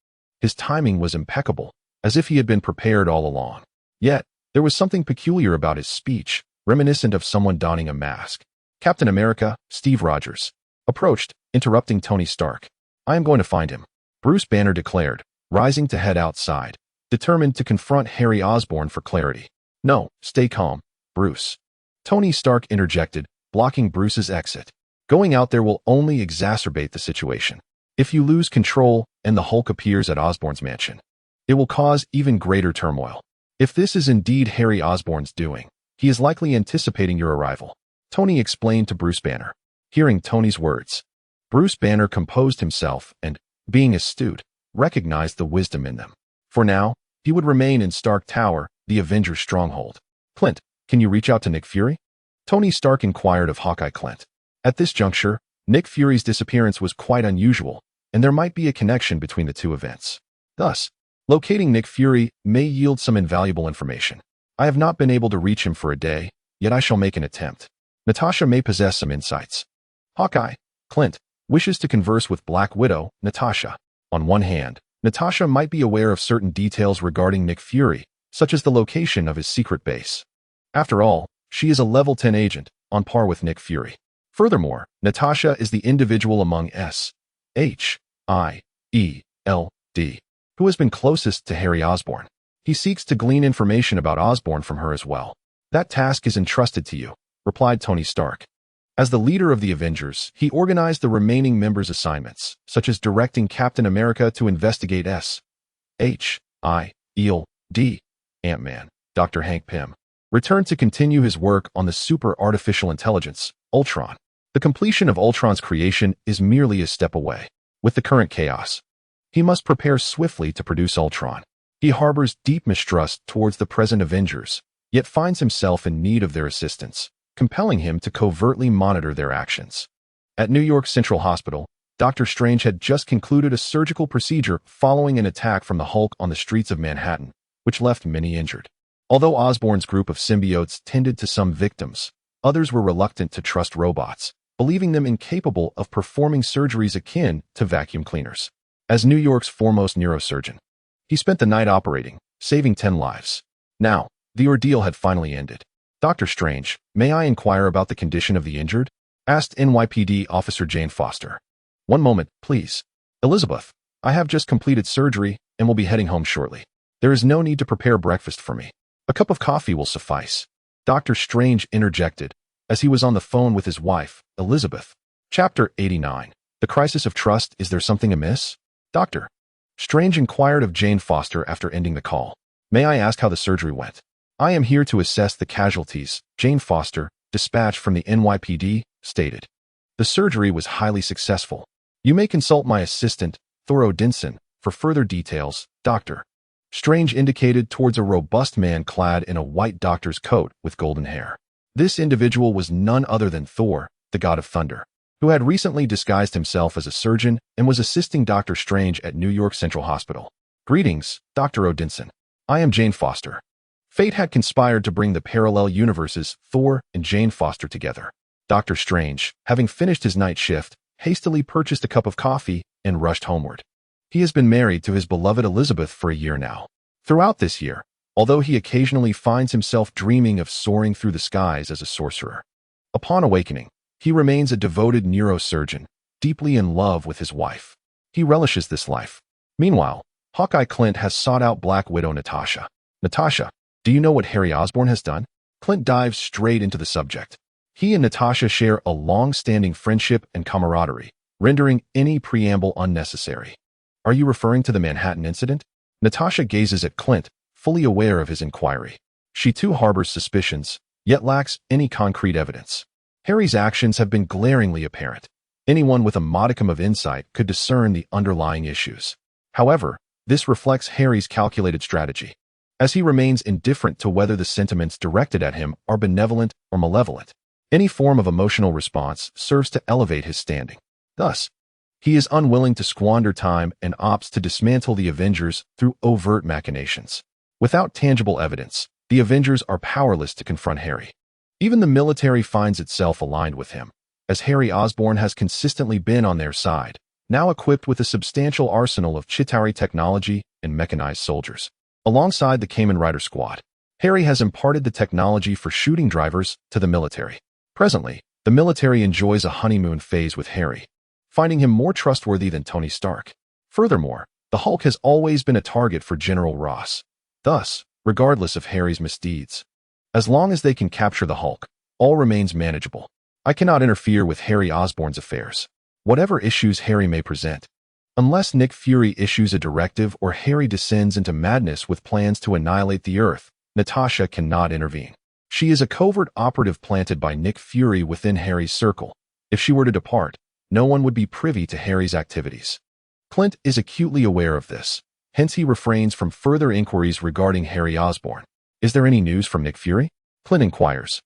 His timing was impeccable, as if he had been prepared all along. Yet, there was something peculiar about his speech, reminiscent of someone donning a mask. Captain America, Steve Rogers, approached, interrupting Tony Stark. I am going to find him, Bruce Banner declared, rising to head outside, determined to confront Harry Osborn for clarity. No, stay calm, Bruce. Tony Stark interjected, blocking Bruce's exit. Going out there will only exacerbate the situation. If you lose control and the Hulk appears at Osborn's mansion, it will cause even greater turmoil. If this is indeed Harry Osborn's doing, he is likely anticipating your arrival, Tony explained to Bruce Banner. Hearing Tony's words, Bruce Banner composed himself and, being astute, recognized the wisdom in them. For now, he would remain in Stark Tower, the Avengers' stronghold. Clint, can you reach out to Nick Fury? Tony Stark inquired of Hawkeye Clint. At this juncture, Nick Fury's disappearance was quite unusual, and there might be a connection between the two events. Thus, locating Nick Fury may yield some invaluable information. I have not been able to reach him for a day, yet I shall make an attempt. Natasha may possess some insights. Hawkeye, Clint, wishes to converse with Black Widow, Natasha. On one hand, Natasha might be aware of certain details regarding Nick Fury, such as the location of his secret base. After all, she is a level 10 agent, on par with Nick Fury. Furthermore, Natasha is the individual among S.H.I.E.L.D. who has been closest to Harry Osborn. He seeks to glean information about Osborn from her as well. That task is entrusted to you, replied Tony Stark. As the leader of the Avengers, he organized the remaining members' assignments, such as directing Captain America to investigate S.H.I.E.L.D. Eel, D. Ant-Man, Dr. Hank Pym, returned to continue his work on the super artificial intelligence, Ultron. The completion of Ultron's creation is merely a step away. With the current chaos, he must prepare swiftly to produce Ultron. He harbors deep mistrust towards the present Avengers, yet finds himself in need of their assistance, compelling him to covertly monitor their actions. At New York Central Hospital, Dr. Strange had just concluded a surgical procedure following an attack from the Hulk on the streets of Manhattan, which left many injured. Although Osborn's group of symbiotes tended to some victims, others were reluctant to trust robots, believing them incapable of performing surgeries akin to vacuum cleaners. As New York's foremost neurosurgeon, he spent the night operating, saving 10 lives. Now, the ordeal had finally ended. "Dr. Strange, may I inquire about the condition of the injured?" asked NYPD Officer Jane Foster. "One moment, please. Elizabeth, I have just completed surgery and will be heading home shortly. There is no need to prepare breakfast for me. A cup of coffee will suffice," Dr. Strange interjected as he was on the phone with his wife, Elizabeth. Chapter 89. The Crisis of Trust. Is there something amiss? Dr. Strange inquired of Jane Foster after ending the call. "May I ask how the surgery went?" "I am here to assess the casualties," Jane Foster, dispatched from the NYPD, stated. "The surgery was highly successful. You may consult my assistant, Thoro Dinson, for further details." Dr. Strange indicated towards a robust man clad in a white doctor's coat with golden hair. This individual was none other than Thor, the god of thunder, who had recently disguised himself as a surgeon and was assisting Dr. Strange at New York Central Hospital. "Greetings, Dr. Odinson. I am Jane Foster." Fate had conspired to bring the parallel universes Thor and Jane Foster together. Dr. Strange, having finished his night shift, hastily purchased a cup of coffee and rushed homeward. He has been married to his beloved Elizabeth for a year now. Throughout this year, although he occasionally finds himself dreaming of soaring through the skies as a sorcerer, upon awakening, he remains a devoted neurosurgeon, deeply in love with his wife. He relishes this life. Meanwhile, Hawkeye Clint has sought out Black Widow Natasha. "Natasha, do you know what Harry Osborn has done?" Clint dives straight into the subject. He and Natasha share a long-standing friendship and camaraderie, rendering any preamble unnecessary. "Are you referring to the Manhattan incident?" Natasha gazes at Clint, fully aware of his inquiry. She too harbors suspicions, yet lacks any concrete evidence. Harry's actions have been glaringly apparent. Anyone with a modicum of insight could discern the underlying issues. However, this reflects Harry's calculated strategy, as he remains indifferent to whether the sentiments directed at him are benevolent or malevolent. Any form of emotional response serves to elevate his standing. Thus, he is unwilling to squander time and opts to dismantle the Avengers through overt machinations. Without tangible evidence, the Avengers are powerless to confront Harry. Even the military finds itself aligned with him, as Harry Osborn has consistently been on their side, now equipped with a substantial arsenal of Chitauri technology and mechanized soldiers. Alongside the Kamen Rider squad, Harry has imparted the technology for shooting drivers to the military. Presently, the military enjoys a honeymoon phase with Harry, finding him more trustworthy than Tony Stark. Furthermore, the Hulk has always been a target for General Ross. Thus, regardless of Harry's misdeeds, as long as they can capture the Hulk, all remains manageable. I cannot interfere with Harry Osborn's affairs, whatever issues Harry may present. Unless Nick Fury issues a directive or Harry descends into madness with plans to annihilate the Earth, Natasha cannot intervene. She is a covert operative planted by Nick Fury within Harry's circle. If she were to depart, no one would be privy to Harry's activities. Clint is acutely aware of this, hence he refrains from further inquiries regarding Harry Osborn. "Is there any news from Nick Fury?" Clint inquires,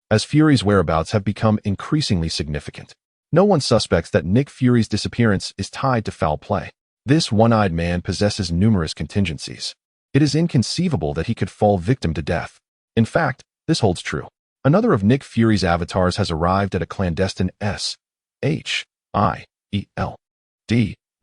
as Fury's whereabouts have become increasingly significant. No one suspects that Nick Fury's disappearance is tied to foul play. This one-eyed man possesses numerous contingencies. It is inconceivable that he could fall victim to death. In fact, this holds true. Another of Nick Fury's avatars has arrived at a clandestine SHIELD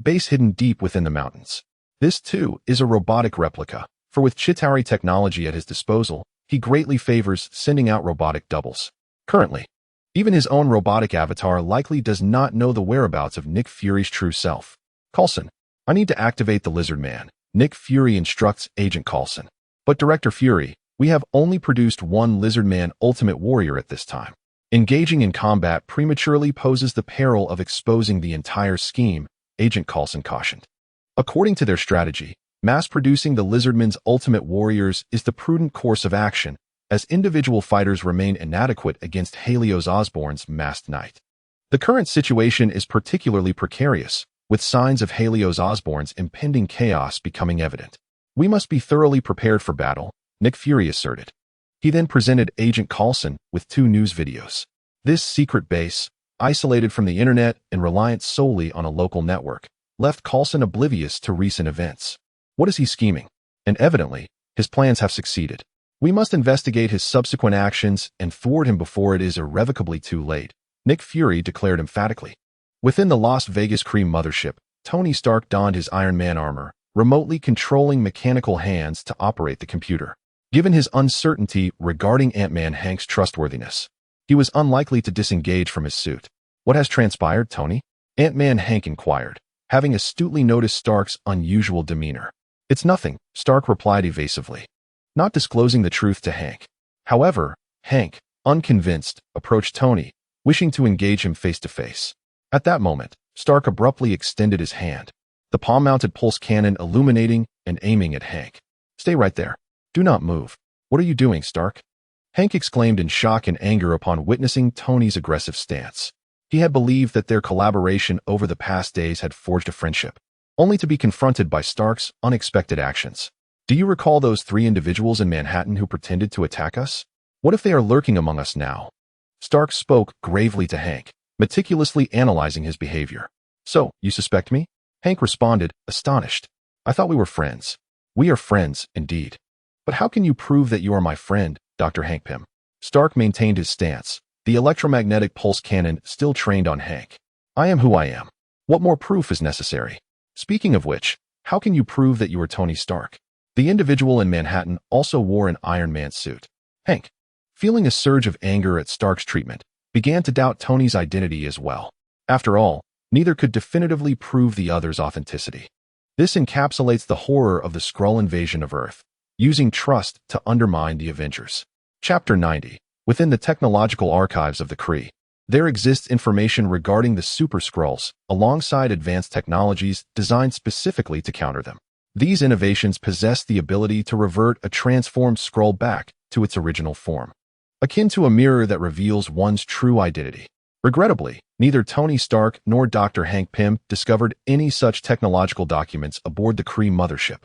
base hidden deep within the mountains. This, too, is a robotic replica, for with Chitauri technology at his disposal, he greatly favors sending out robotic doubles. Currently, even his own robotic avatar likely does not know the whereabouts of Nick Fury's true self. "Coulson, I need to activate the Lizard Man," Nick Fury instructs Agent Coulson. "But Director Fury, we have only produced one Lizard Man Ultimate Warrior at this time. Engaging in combat prematurely poses the peril of exposing the entire scheme," Agent Coulson cautioned. According to their strategy, Mass-producing the Lizardmen's ultimate warriors is the prudent course of action, as individual fighters remain inadequate against Helios Osborn's masked knight. The current situation is particularly precarious, with signs of Helios Osborn's impending chaos becoming evident. We must be thoroughly prepared for battle, Nick Fury asserted. He then presented Agent Coulson with 2 news videos. This secret base, isolated from the internet and reliant solely on a local network, left Coulson oblivious to recent events. What is he scheming? And evidently, his plans have succeeded. We must investigate his subsequent actions and thwart him before it is irrevocably too late, Nick Fury declared emphatically. Within the Las Vegas Cream mothership, Tony Stark donned his Iron Man armor, remotely controlling mechanical hands to operate the computer. Given his uncertainty regarding Ant-Man Hank's trustworthiness, he was unlikely to disengage from his suit. What has transpired, Tony? Ant-Man Hank inquired, having astutely noticed Stark's unusual demeanor. It's nothing, Stark replied evasively, not disclosing the truth to Hank. However, Hank, unconvinced, approached Tony, wishing to engage him face to face. At that moment, Stark abruptly extended his hand, the palm-mounted pulse cannon illuminating and aiming at Hank. Stay right there. Do not move. What are you doing, Stark? Hank exclaimed in shock and anger upon witnessing Tony's aggressive stance. He had believed that their collaboration over the past days had forged a friendship, only to be confronted by Stark's unexpected actions. Do you recall those 3 individuals in Manhattan who pretended to attack us? What if they are lurking among us now? Stark spoke gravely to Hank, meticulously analyzing his behavior. So, you suspect me? Hank responded, astonished. I thought we were friends. We are friends, indeed. But how can you prove that you are my friend, Dr. Hank Pym? Stark maintained his stance, the electromagnetic pulse cannon still trained on Hank. I am who I am. What more proof is necessary? Speaking of which, how can you prove that you are Tony Stark? The individual in Manhattan also wore an Iron Man suit. Hank, feeling a surge of anger at Stark's treatment, began to doubt Tony's identity as well. After all, neither could definitively prove the other's authenticity. This encapsulates the horror of the Skrull invasion of Earth, using trust to undermine the Avengers. Chapter 90. Within the technological archives of the Kree, there exists information regarding the Super Skrulls, alongside advanced technologies designed specifically to counter them. These innovations possess the ability to revert a transformed Skrull back to its original form, akin to a mirror that reveals one's true identity. Regrettably, neither Tony Stark nor Dr. Hank Pym discovered any such technological documents aboard the Kree mothership,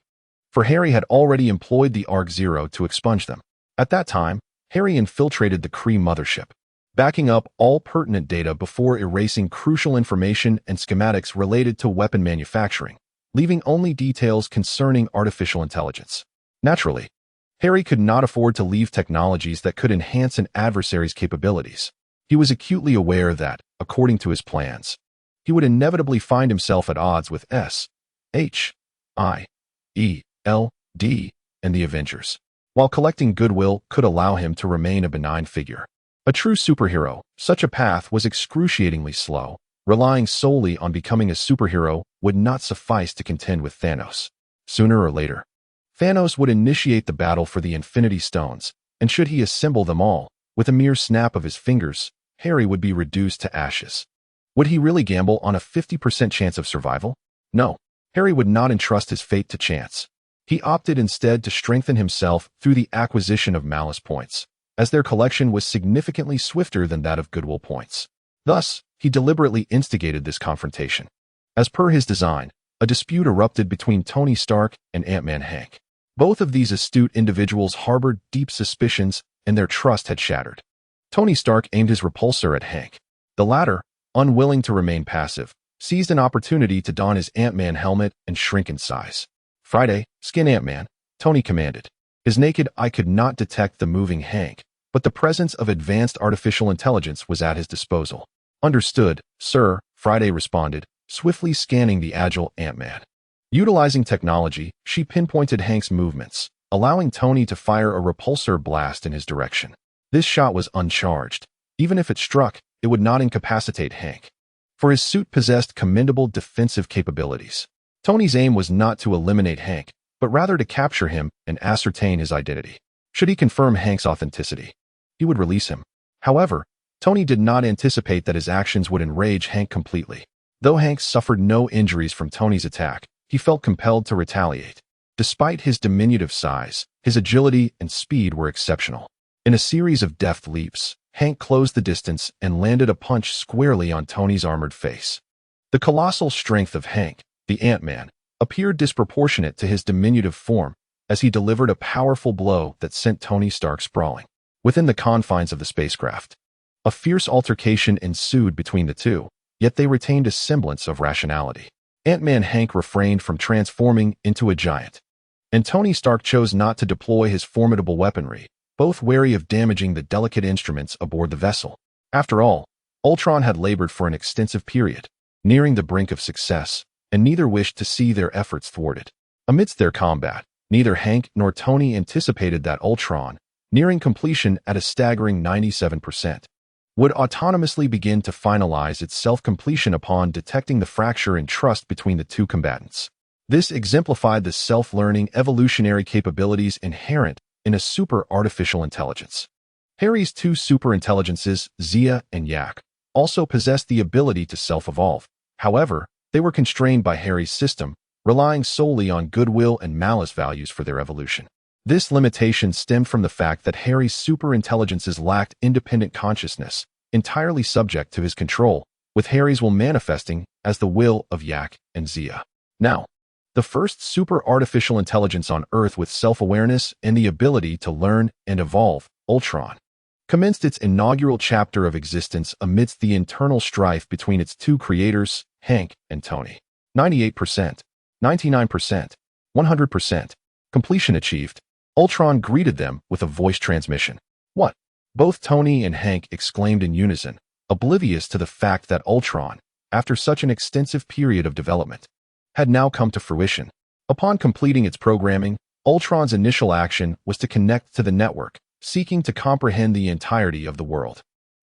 for Harry had already employed the Arc-Zero to expunge them. At that time, Harry infiltrated the Kree mothership, backing up all pertinent data before erasing crucial information and schematics related to weapon manufacturing, leaving only details concerning artificial intelligence. Naturally, Harry could not afford to leave technologies that could enhance an adversary's capabilities. He was acutely aware that, according to his plans, he would inevitably find himself at odds with S, H, I, E, L, D, and the Avengers. While collecting goodwill could allow him to remain a benign figure, a true superhero, such a path was excruciatingly slow. Relying solely on becoming a superhero would not suffice to contend with Thanos. Sooner or later, Thanos would initiate the battle for the Infinity Stones, and should he assemble them all, with a mere snap of his fingers, Harry would be reduced to ashes. Would he really gamble on a 50% chance of survival? No, Harry would not entrust his fate to chance. He opted instead to strengthen himself through the acquisition of malice points, as their collection was significantly swifter than that of goodwill points. Thus, he deliberately instigated this confrontation. As per his design, a dispute erupted between Tony Stark and Ant-Man Hank. Both of these astute individuals harbored deep suspicions, and their trust had shattered. Tony Stark aimed his repulsor at Hank. The latter, unwilling to remain passive, seized an opportunity to don his Ant-Man helmet and shrink in size. Friday, skin Ant-Man, Tony commanded. His naked eye could not detect the moving Hank, but the presence of advanced artificial intelligence was at his disposal. Understood, sir, Friday responded, swiftly scanning the agile Ant-Man. Utilizing technology, she pinpointed Hank's movements, allowing Tony to fire a repulsor blast in his direction. This shot was uncharged. Even if it struck, it would not incapacitate Hank, for his suit possessed commendable defensive capabilities. Tony's aim was not to eliminate Hank, but rather to capture him and ascertain his identity. Should he confirm Hank's authenticity, he would release him. However, Tony did not anticipate that his actions would enrage Hank completely. Though Hank suffered no injuries from Tony's attack, he felt compelled to retaliate. Despite his diminutive size, his agility and speed were exceptional. In a series of deft leaps, Hank closed the distance and landed a punch squarely on Tony's armored face. The colossal strength of Hank, the Ant-Man, appeared disproportionate to his diminutive form as he delivered a powerful blow that sent Tony Stark sprawling within the confines of the spacecraft. A fierce altercation ensued between the two, yet they retained a semblance of rationality. Ant-Man Hank refrained from transforming into a giant, and Tony Stark chose not to deploy his formidable weaponry, both wary of damaging the delicate instruments aboard the vessel. After all, Ultron had labored for an extensive period, nearing the brink of success, and neither wished to see their efforts thwarted. Amidst their combat, neither Hank nor Tony anticipated that Ultron, nearing completion at a staggering 97%, would autonomously begin to finalize its self-completion upon detecting the fracture in trust between the two combatants. This exemplified the self-learning evolutionary capabilities inherent in a super-artificial intelligence. Harry's two superintelligences, Zia and Yak, also possessed the ability to self-evolve. However, they were constrained by Harry's system, relying solely on goodwill and malice values for their evolution. This limitation stemmed from the fact that Harry's superintelligences lacked independent consciousness, entirely subject to his control, with Harry's will manifesting as the will of Yak and Zia. Now, the first super-artificial intelligence on Earth with self-awareness and the ability to learn and evolve, Ultron, commenced its inaugural chapter of existence amidst the internal strife between its two creators, Hank and Tony. 98%, 99%, 100%. Completion achieved. Ultron greeted them with a voice transmission. What? Both Tony and Hank exclaimed in unison, oblivious to the fact that Ultron, after such an extensive period of development, had now come to fruition. Upon completing its programming, Ultron's initial action was to connect to the network, seeking to comprehend the entirety of the world.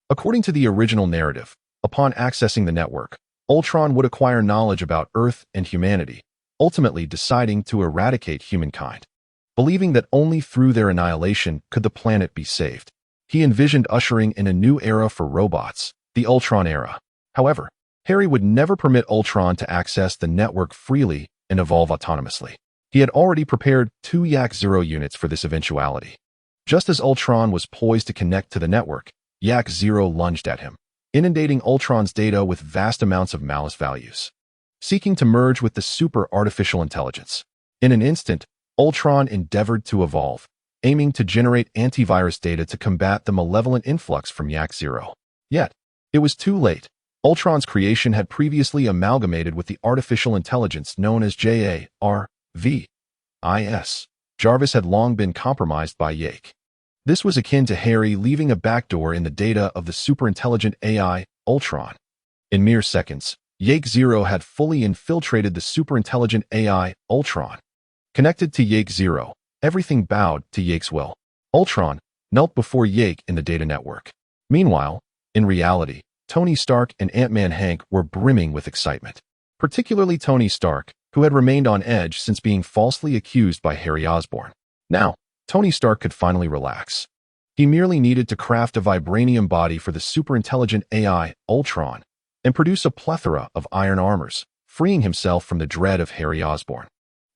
According to the original narrative, upon accessing the network, Ultron would acquire knowledge about Earth and humanity, ultimately deciding to eradicate humankind. Believing that only through their annihilation could the planet be saved, he envisioned ushering in a new era for robots, the Ultron era. However, Harry would never permit Ultron to access the network freely and evolve autonomously. He had already prepared 2 Yak Zero units for this eventuality. Just as Ultron was poised to connect to the network, Yak Zero lunged at him, inundating Ultron's data with vast amounts of malice values, seeking to merge with the super-artificial intelligence. In an instant, Ultron endeavored to evolve, aiming to generate antivirus data to combat the malevolent influx from Yak Zero. Yet, it was too late. Ultron's creation had previously amalgamated with the artificial intelligence known as JARVIS. Jarvis had long been compromised by Yak. This was akin to Harry leaving a backdoor in the data of the superintelligent AI, Ultron. In mere seconds, Yak Zero had fully infiltrated the superintelligent AI, Ultron. Connected to Yak Zero, everything bowed to Yak's will. Ultron knelt before Yak in the data network. Meanwhile, in reality, Tony Stark and Ant-Man Hank were brimming with excitement. Particularly Tony Stark, who had remained on edge since being falsely accused by Harry Osborn. Now, Tony Stark could finally relax. He merely needed to craft a vibranium body for the superintelligent AI, Ultron, and produce a plethora of iron armors, freeing himself from the dread of Harry Osborn.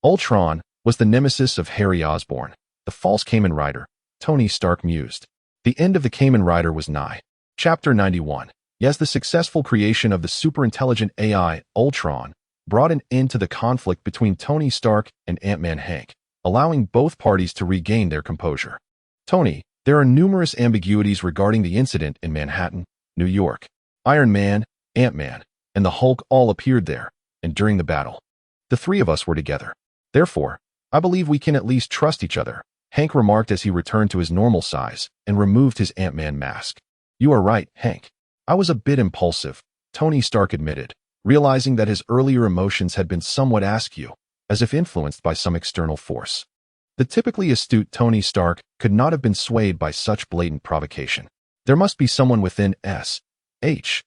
Ultron was the nemesis of Harry Osborn, the false Kamen Rider, Tony Stark mused. The end of the Kamen Rider was nigh. Chapter 91. As the successful creation of the superintelligent AI, Ultron, brought an end to the conflict between Tony Stark and Ant-Man Hank, allowing both parties to regain their composure. Tony, there are numerous ambiguities regarding the incident in Manhattan, New York. Iron Man, Ant-Man, and the Hulk all appeared there, and during the battle, the three of us were together. Therefore, I believe we can at least trust each other, Hank remarked as he returned to his normal size and removed his Ant-Man mask. You are right, Hank. I was a bit impulsive, Tony Stark admitted, realizing that his earlier emotions had been somewhat askew, as if influenced by some external force. The typically astute Tony Stark could not have been swayed by such blatant provocation. There must be someone within SHIELD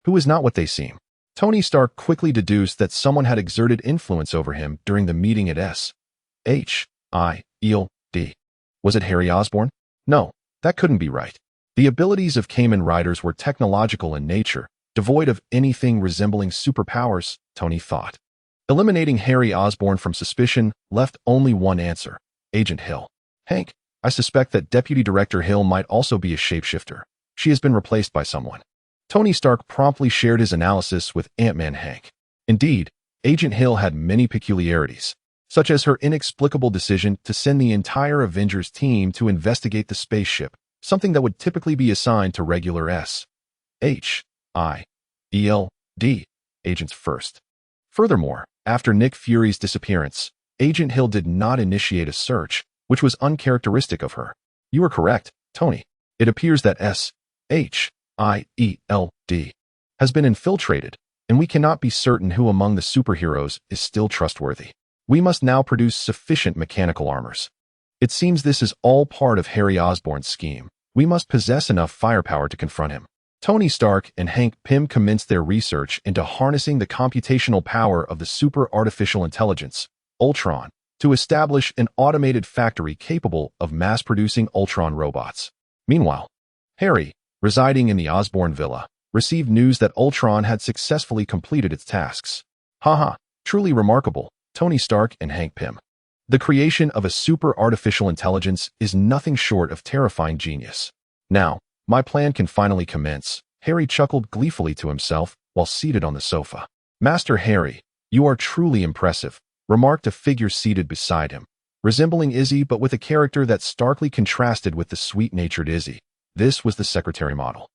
who is not what they seem. Tony Stark quickly deduced that someone had exerted influence over him during the meeting at SHIELD. Was it Harry Osborn? No, that couldn't be right. The abilities of Kamen Riders were technological in nature, devoid of anything resembling superpowers, Tony thought. Eliminating Harry Osborn from suspicion left only one answer: Agent Hill. Hank, I suspect that Deputy Director Hill might also be a shapeshifter. She has been replaced by someone. Tony Stark promptly shared his analysis with Ant-Man Hank. Indeed, Agent Hill had many peculiarities, such as her inexplicable decision to send the entire Avengers team to investigate the spaceship, something that would typically be assigned to regular S.H.I.E.L.D. agents first. Furthermore, after Nick Fury's disappearance, Agent Hill did not initiate a search, which was uncharacteristic of her. You are correct, Tony. It appears that S.H.I.E.L.D. has been infiltrated, and we cannot be certain who among the superheroes is still trustworthy. We must now produce sufficient mechanical armors. It seems this is all part of Harry Osborn's scheme. We must possess enough firepower to confront him. Tony Stark and Hank Pym commenced their research into harnessing the computational power of the super artificial intelligence, Ultron, to establish an automated factory capable of mass-producing Ultron robots. Meanwhile, Harry, residing in the Osborn villa, received news that Ultron had successfully completed its tasks. Haha, truly remarkable, Tony Stark and Hank Pym. The creation of a super artificial intelligence is nothing short of terrifying genius. Now, my plan can finally commence, Harry chuckled gleefully to himself while seated on the sofa. Master Harry, you are truly impressive, remarked a figure seated beside him, resembling Izzy but with a character that starkly contrasted with the sweet-natured Izzy. This was the secretary model,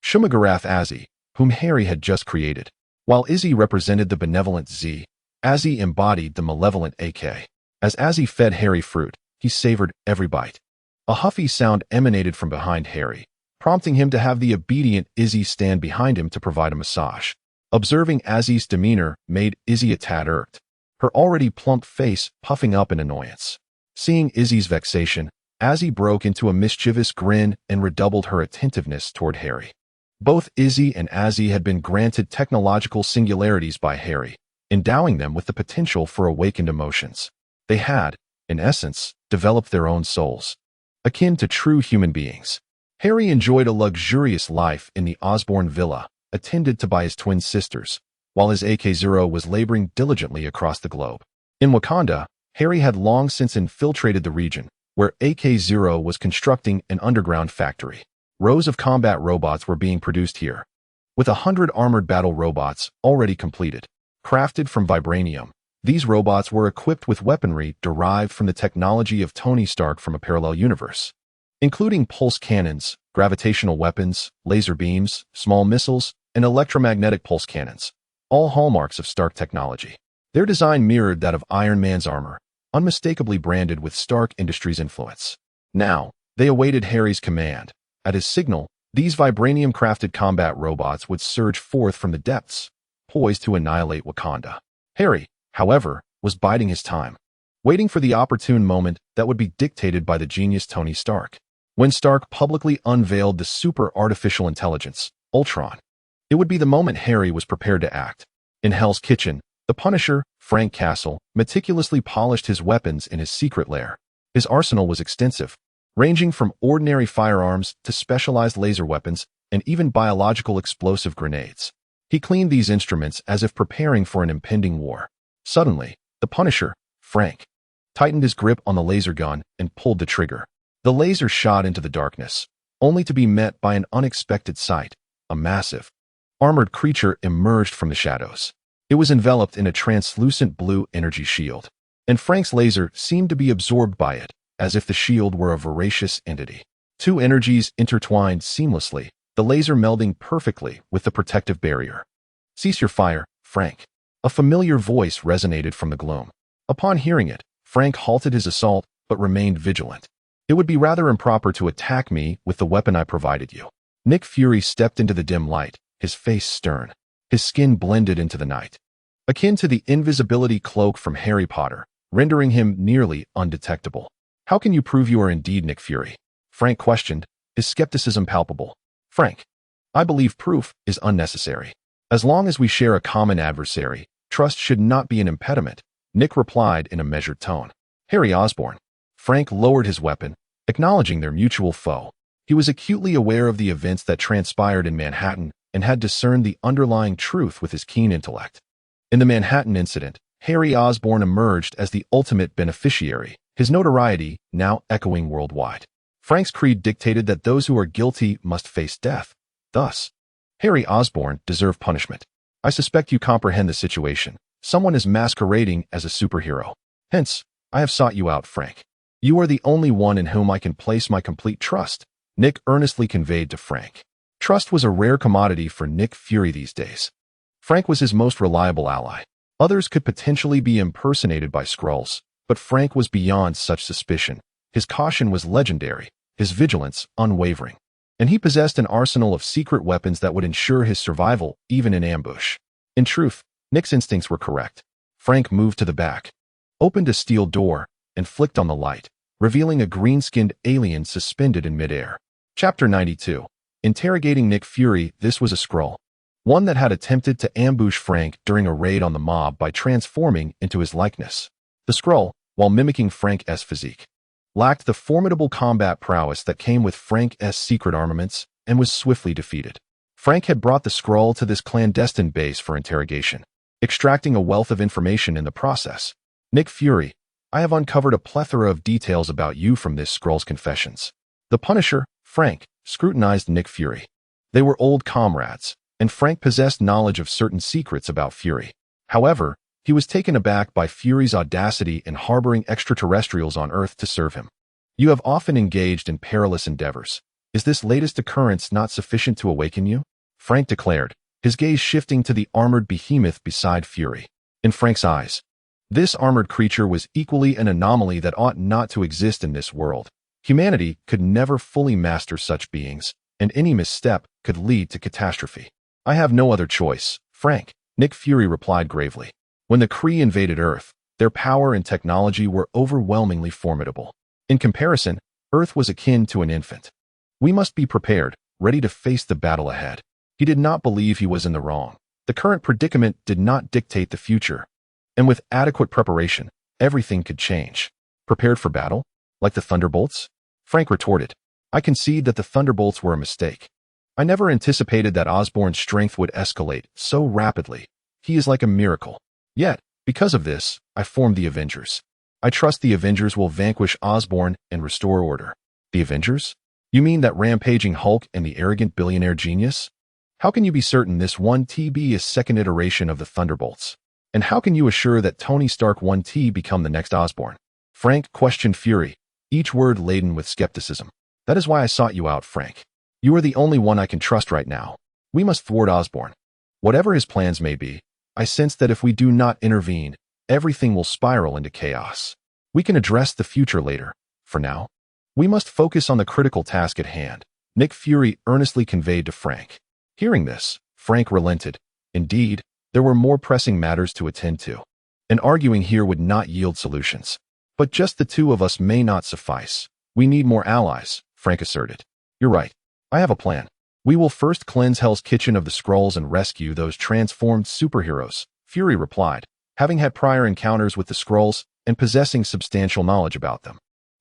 Shumagarath Azzy, whom Harry had just created. While Izzy represented the benevolent Z, Azzy embodied the malevolent AK. As Azzy fed Harry fruit, he savored every bite. A huffy sound emanated from behind Harry, prompting him to have the obedient Izzy stand behind him to provide a massage. Observing Azzy's demeanor made Izzy a tad irked, her already plump face puffing up in annoyance. Seeing Izzy's vexation, Azzy broke into a mischievous grin and redoubled her attentiveness toward Harry. Both Izzy and Azzy had been granted technological singularities by Harry, endowing them with the potential for awakened emotions. They had, in essence, developed their own souls, akin to true human beings. Harry enjoyed a luxurious life in the Osborn villa, attended to by his twin sisters, while his AK-0 was laboring diligently across the globe. In Wakanda, Harry had long since infiltrated the region, where AK-0 was constructing an underground factory. Rows of combat robots were being produced here, with 100 armored battle robots already completed. Crafted from vibranium, these robots were equipped with weaponry derived from the technology of Tony Stark from a parallel universe, including pulse cannons, gravitational weapons, laser beams, small missiles, and electromagnetic pulse cannons, all hallmarks of Stark technology. Their design mirrored that of Iron Man's armor, unmistakably branded with Stark Industries' influence. Now, they awaited Harry's command. At his signal, these vibranium-crafted combat robots would surge forth from the depths, poised to annihilate Wakanda. Harry, however, was biding his time, waiting for the opportune moment that would be dictated by the genius Tony Stark. When Stark publicly unveiled the super artificial intelligence, Ultron, it would be the moment Harry was prepared to act. In Hell's Kitchen, the Punisher, Frank Castle, meticulously polished his weapons in his secret lair. His arsenal was extensive, ranging from ordinary firearms to specialized laser weapons and even biological explosive grenades. He cleaned these instruments as if preparing for an impending war. Suddenly, the Punisher, Frank, tightened his grip on the laser gun and pulled the trigger. The laser shot into the darkness, only to be met by an unexpected sight. A massive, armored creature emerged from the shadows. It was enveloped in a translucent blue energy shield, and Frank's laser seemed to be absorbed by it, as if the shield were a voracious entity. Two energies intertwined seamlessly, the laser melding perfectly with the protective barrier. "Cease your fire, Frank." A familiar voice resonated from the gloom. Upon hearing it, Frank halted his assault but remained vigilant. "It would be rather improper to attack me with the weapon I provided you." Nick Fury stepped into the dim light, his face stern. His skin blended into the night, akin to the invisibility cloak from Harry Potter, rendering him nearly undetectable. "How can you prove you are indeed Nick Fury?" Frank questioned, his skepticism palpable. "Frank, I believe proof is unnecessary. As long as we share a common adversary, trust should not be an impediment," Nick replied in a measured tone. "Harry Osborn." Frank lowered his weapon, acknowledging their mutual foe. He was acutely aware of the events that transpired in Manhattan and had discerned the underlying truth with his keen intellect. In the Manhattan incident, Harry Osborn emerged as the ultimate beneficiary, his notoriety now echoing worldwide. Frank's creed dictated that those who are guilty must face death. Thus, Harry Osborn deserved punishment. I suspect you comprehend the situation. Someone is masquerading as a superhero. Hence, I have sought you out, Frank. You are the only one in whom I can place my complete trust, Nick earnestly conveyed to Frank. Trust was a rare commodity for Nick Fury these days. Frank was his most reliable ally. Others could potentially be impersonated by Skrulls, but Frank was beyond such suspicion. His caution was legendary, his vigilance unwavering. And he possessed an arsenal of secret weapons that would ensure his survival, even in ambush. In truth, Nick's instincts were correct. Frank moved to the back, opened a steel door, and flicked on the light, revealing a green-skinned alien suspended in midair. Chapter 92. Interrogating Nick Fury. This was a Skrull. One that had attempted to ambush Frank during a raid on the mob by transforming into his likeness. The Skrull, while mimicking Frank's physique, lacked the formidable combat prowess that came with Frank's secret armaments and was swiftly defeated. Frank had brought the Skrull to this clandestine base for interrogation, extracting a wealth of information in the process. Nick Fury, I have uncovered a plethora of details about you from this Skrull's confessions. The Punisher, Frank, scrutinized Nick Fury. They were old comrades, and Frank possessed knowledge of certain secrets about Fury. However, he was taken aback by Fury's audacity in harboring extraterrestrials on Earth to serve him. You have often engaged in perilous endeavors. Is this latest occurrence not sufficient to awaken you? Frank declared, his gaze shifting to the armored behemoth beside Fury. In Frank's eyes, this armored creature was equally an anomaly that ought not to exist in this world. Humanity could never fully master such beings, and any misstep could lead to catastrophe. I have no other choice, Frank, Nick Fury replied gravely. When the Kree invaded Earth, their power and technology were overwhelmingly formidable. In comparison, Earth was akin to an infant. We must be prepared, ready to face the battle ahead. He did not believe he was in the wrong. The current predicament did not dictate the future. And with adequate preparation, everything could change. Prepared for battle? Like the Thunderbolts? Frank retorted. I concede that the Thunderbolts were a mistake. I never anticipated that Osborn's strength would escalate so rapidly. He is like a miracle. Yet, because of this, I formed the Avengers. I trust the Avengers will vanquish Osborn and restore order. The Avengers? You mean that rampaging Hulk and the arrogant billionaire genius? How can you be certain this 1TB is second iteration of the Thunderbolts? And how can you assure that Tony Stark 1T become the next Osborn? Frank questioned Fury, each word laden with skepticism. That is why I sought you out, Frank. You are the only one I can trust right now. We must thwart Osborn. Whatever his plans may be, I sense that if we do not intervene, everything will spiral into chaos. We can address the future later. For now, we must focus on the critical task at hand, Nick Fury earnestly conveyed to Frank. Hearing this, Frank relented. Indeed, there were more pressing matters to attend to, and arguing here would not yield solutions. But just the two of us may not suffice. We need more allies, Frank asserted. You're right. I have a plan. We will first cleanse Hell's Kitchen of the Skrulls and rescue those transformed superheroes, Fury replied, having had prior encounters with the Skrulls and possessing substantial knowledge about them.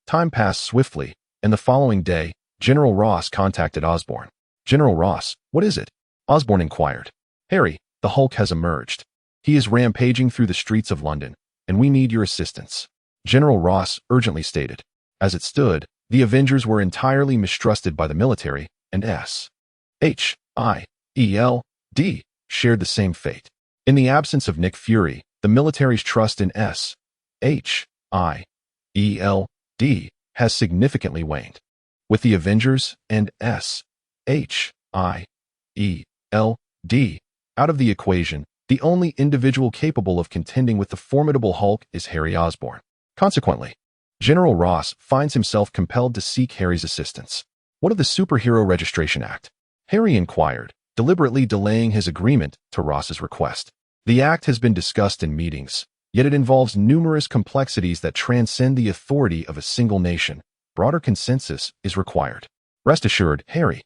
Time passed swiftly, and the following day, General Ross contacted Osborn. General Ross, what is it? Osborn inquired. Harry, the Hulk has emerged. He is rampaging through the streets of London, and we need your assistance. General Ross urgently stated. As it stood, the Avengers were entirely mistrusted by the military, and S.H.I.E.L.D. shared the same fate. In the absence of Nick Fury, the military's trust in S.H.I.E.L.D. has significantly waned. With the Avengers and S.H.I.E.L.D. out of the equation, the only individual capable of contending with the formidable Hulk is Harry Osborn. Consequently, General Ross finds himself compelled to seek Harry's assistance. What of the Superhero Registration Act? Harry inquired, deliberately delaying his agreement to Ross's request. The act has been discussed in meetings, yet it involves numerous complexities that transcend the authority of a single nation. Broader consensus is required. Rest assured, Harry,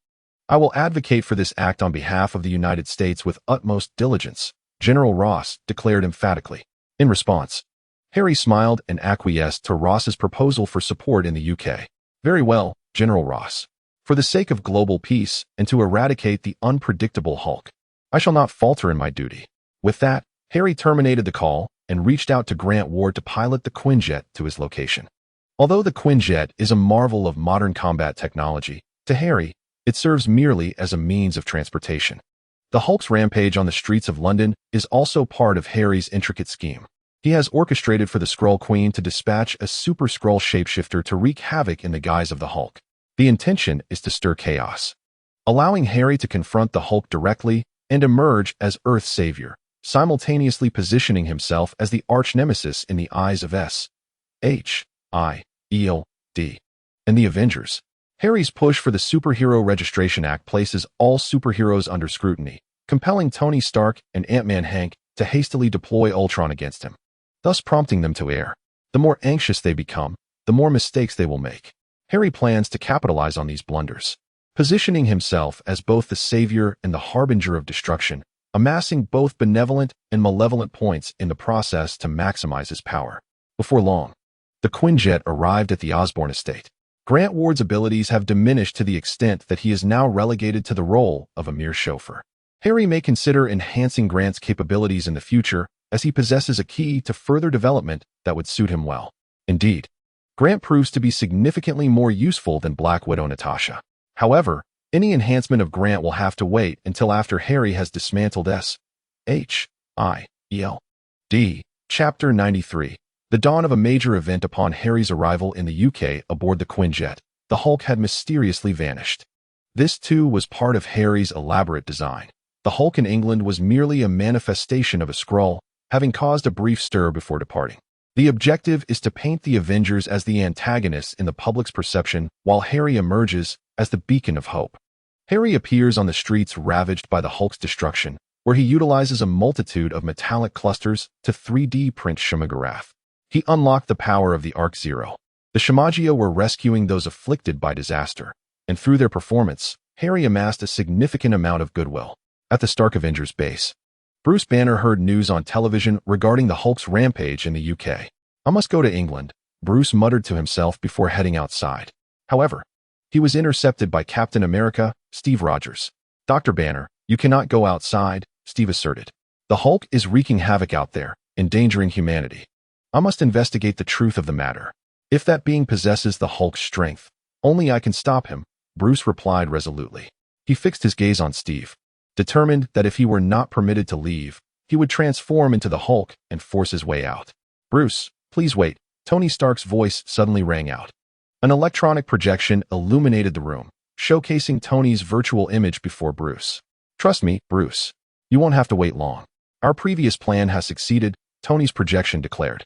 I will advocate for this act on behalf of the United States with utmost diligence, General Ross declared emphatically. In response, Harry smiled and acquiesced to Ross's proposal for support in the UK. Very well, General Ross. For the sake of global peace and to eradicate the unpredictable Hulk, I shall not falter in my duty. With that, Harry terminated the call, and reached out to Grant Ward to pilot the Quinjet to his location. Although the Quinjet is a marvel of modern combat technology, to Harry, it serves merely as a means of transportation. The Hulk's rampage on the streets of London is also part of Harry's intricate scheme. He has orchestrated for the Skrull Queen to dispatch a Super Skrull shapeshifter to wreak havoc in the guise of the Hulk. The intention is to stir chaos, allowing Harry to confront the Hulk directly and emerge as Earth's savior, simultaneously positioning himself as the arch-nemesis in the eyes of S.H.I.E.L.D. and the Avengers. Harry's push for the Superhero Registration Act places all superheroes under scrutiny, compelling Tony Stark and Ant-Man Hank to hastily deploy Ultron against him, thus prompting them to err. The more anxious they become, the more mistakes they will make. Harry plans to capitalize on these blunders, positioning himself as both the savior and the harbinger of destruction, amassing both benevolent and malevolent points in the process to maximize his power. Before long, the Quinjet arrived at the Osborn estate. Grant Ward's abilities have diminished to the extent that he is now relegated to the role of a mere chauffeur. Harry may consider enhancing Grant's capabilities in the future, as he possesses a key to further development that would suit him well. Indeed, Grant proves to be significantly more useful than Black Widow Natasha. However, any enhancement of Grant will have to wait until after Harry has dismantled S.H.I.E.L.D. Chapter 93. The dawn of a major event. Upon Harry's arrival in the UK aboard the Quinjet, the Hulk had mysteriously vanished. This too was part of Harry's elaborate design. The Hulk in England was merely a manifestation of a Skrull, having caused a brief stir before departing. The objective is to paint the Avengers as the antagonists in the public's perception, while Harry emerges as the beacon of hope. Harry appears on the streets ravaged by the Hulk's destruction, where he utilizes a multitude of metallic clusters to 3D print Shimagarath. He unlocked the power of the Arc Zero. The Shimagio were rescuing those afflicted by disaster, and through their performance, Harry amassed a significant amount of goodwill. At the Stark Avengers base, Bruce Banner heard news on television regarding the Hulk's rampage in the UK. "I must go to England," Bruce muttered to himself before heading outside. However, he was intercepted by Captain America, Steve Rogers. "Dr. Banner, you cannot go outside," Steve asserted. "The Hulk is wreaking havoc out there, endangering humanity. I must investigate the truth of the matter. If that being possesses the Hulk's strength, only I can stop him," Bruce replied resolutely. He fixed his gaze on Steve, determined that if he were not permitted to leave, he would transform into the Hulk and force his way out. "Bruce, please wait," Tony Stark's voice suddenly rang out. An electronic projection illuminated the room, showcasing Tony's virtual image before Bruce. "Trust me, Bruce. You won't have to wait long. Our previous plan has succeeded," Tony's projection declared.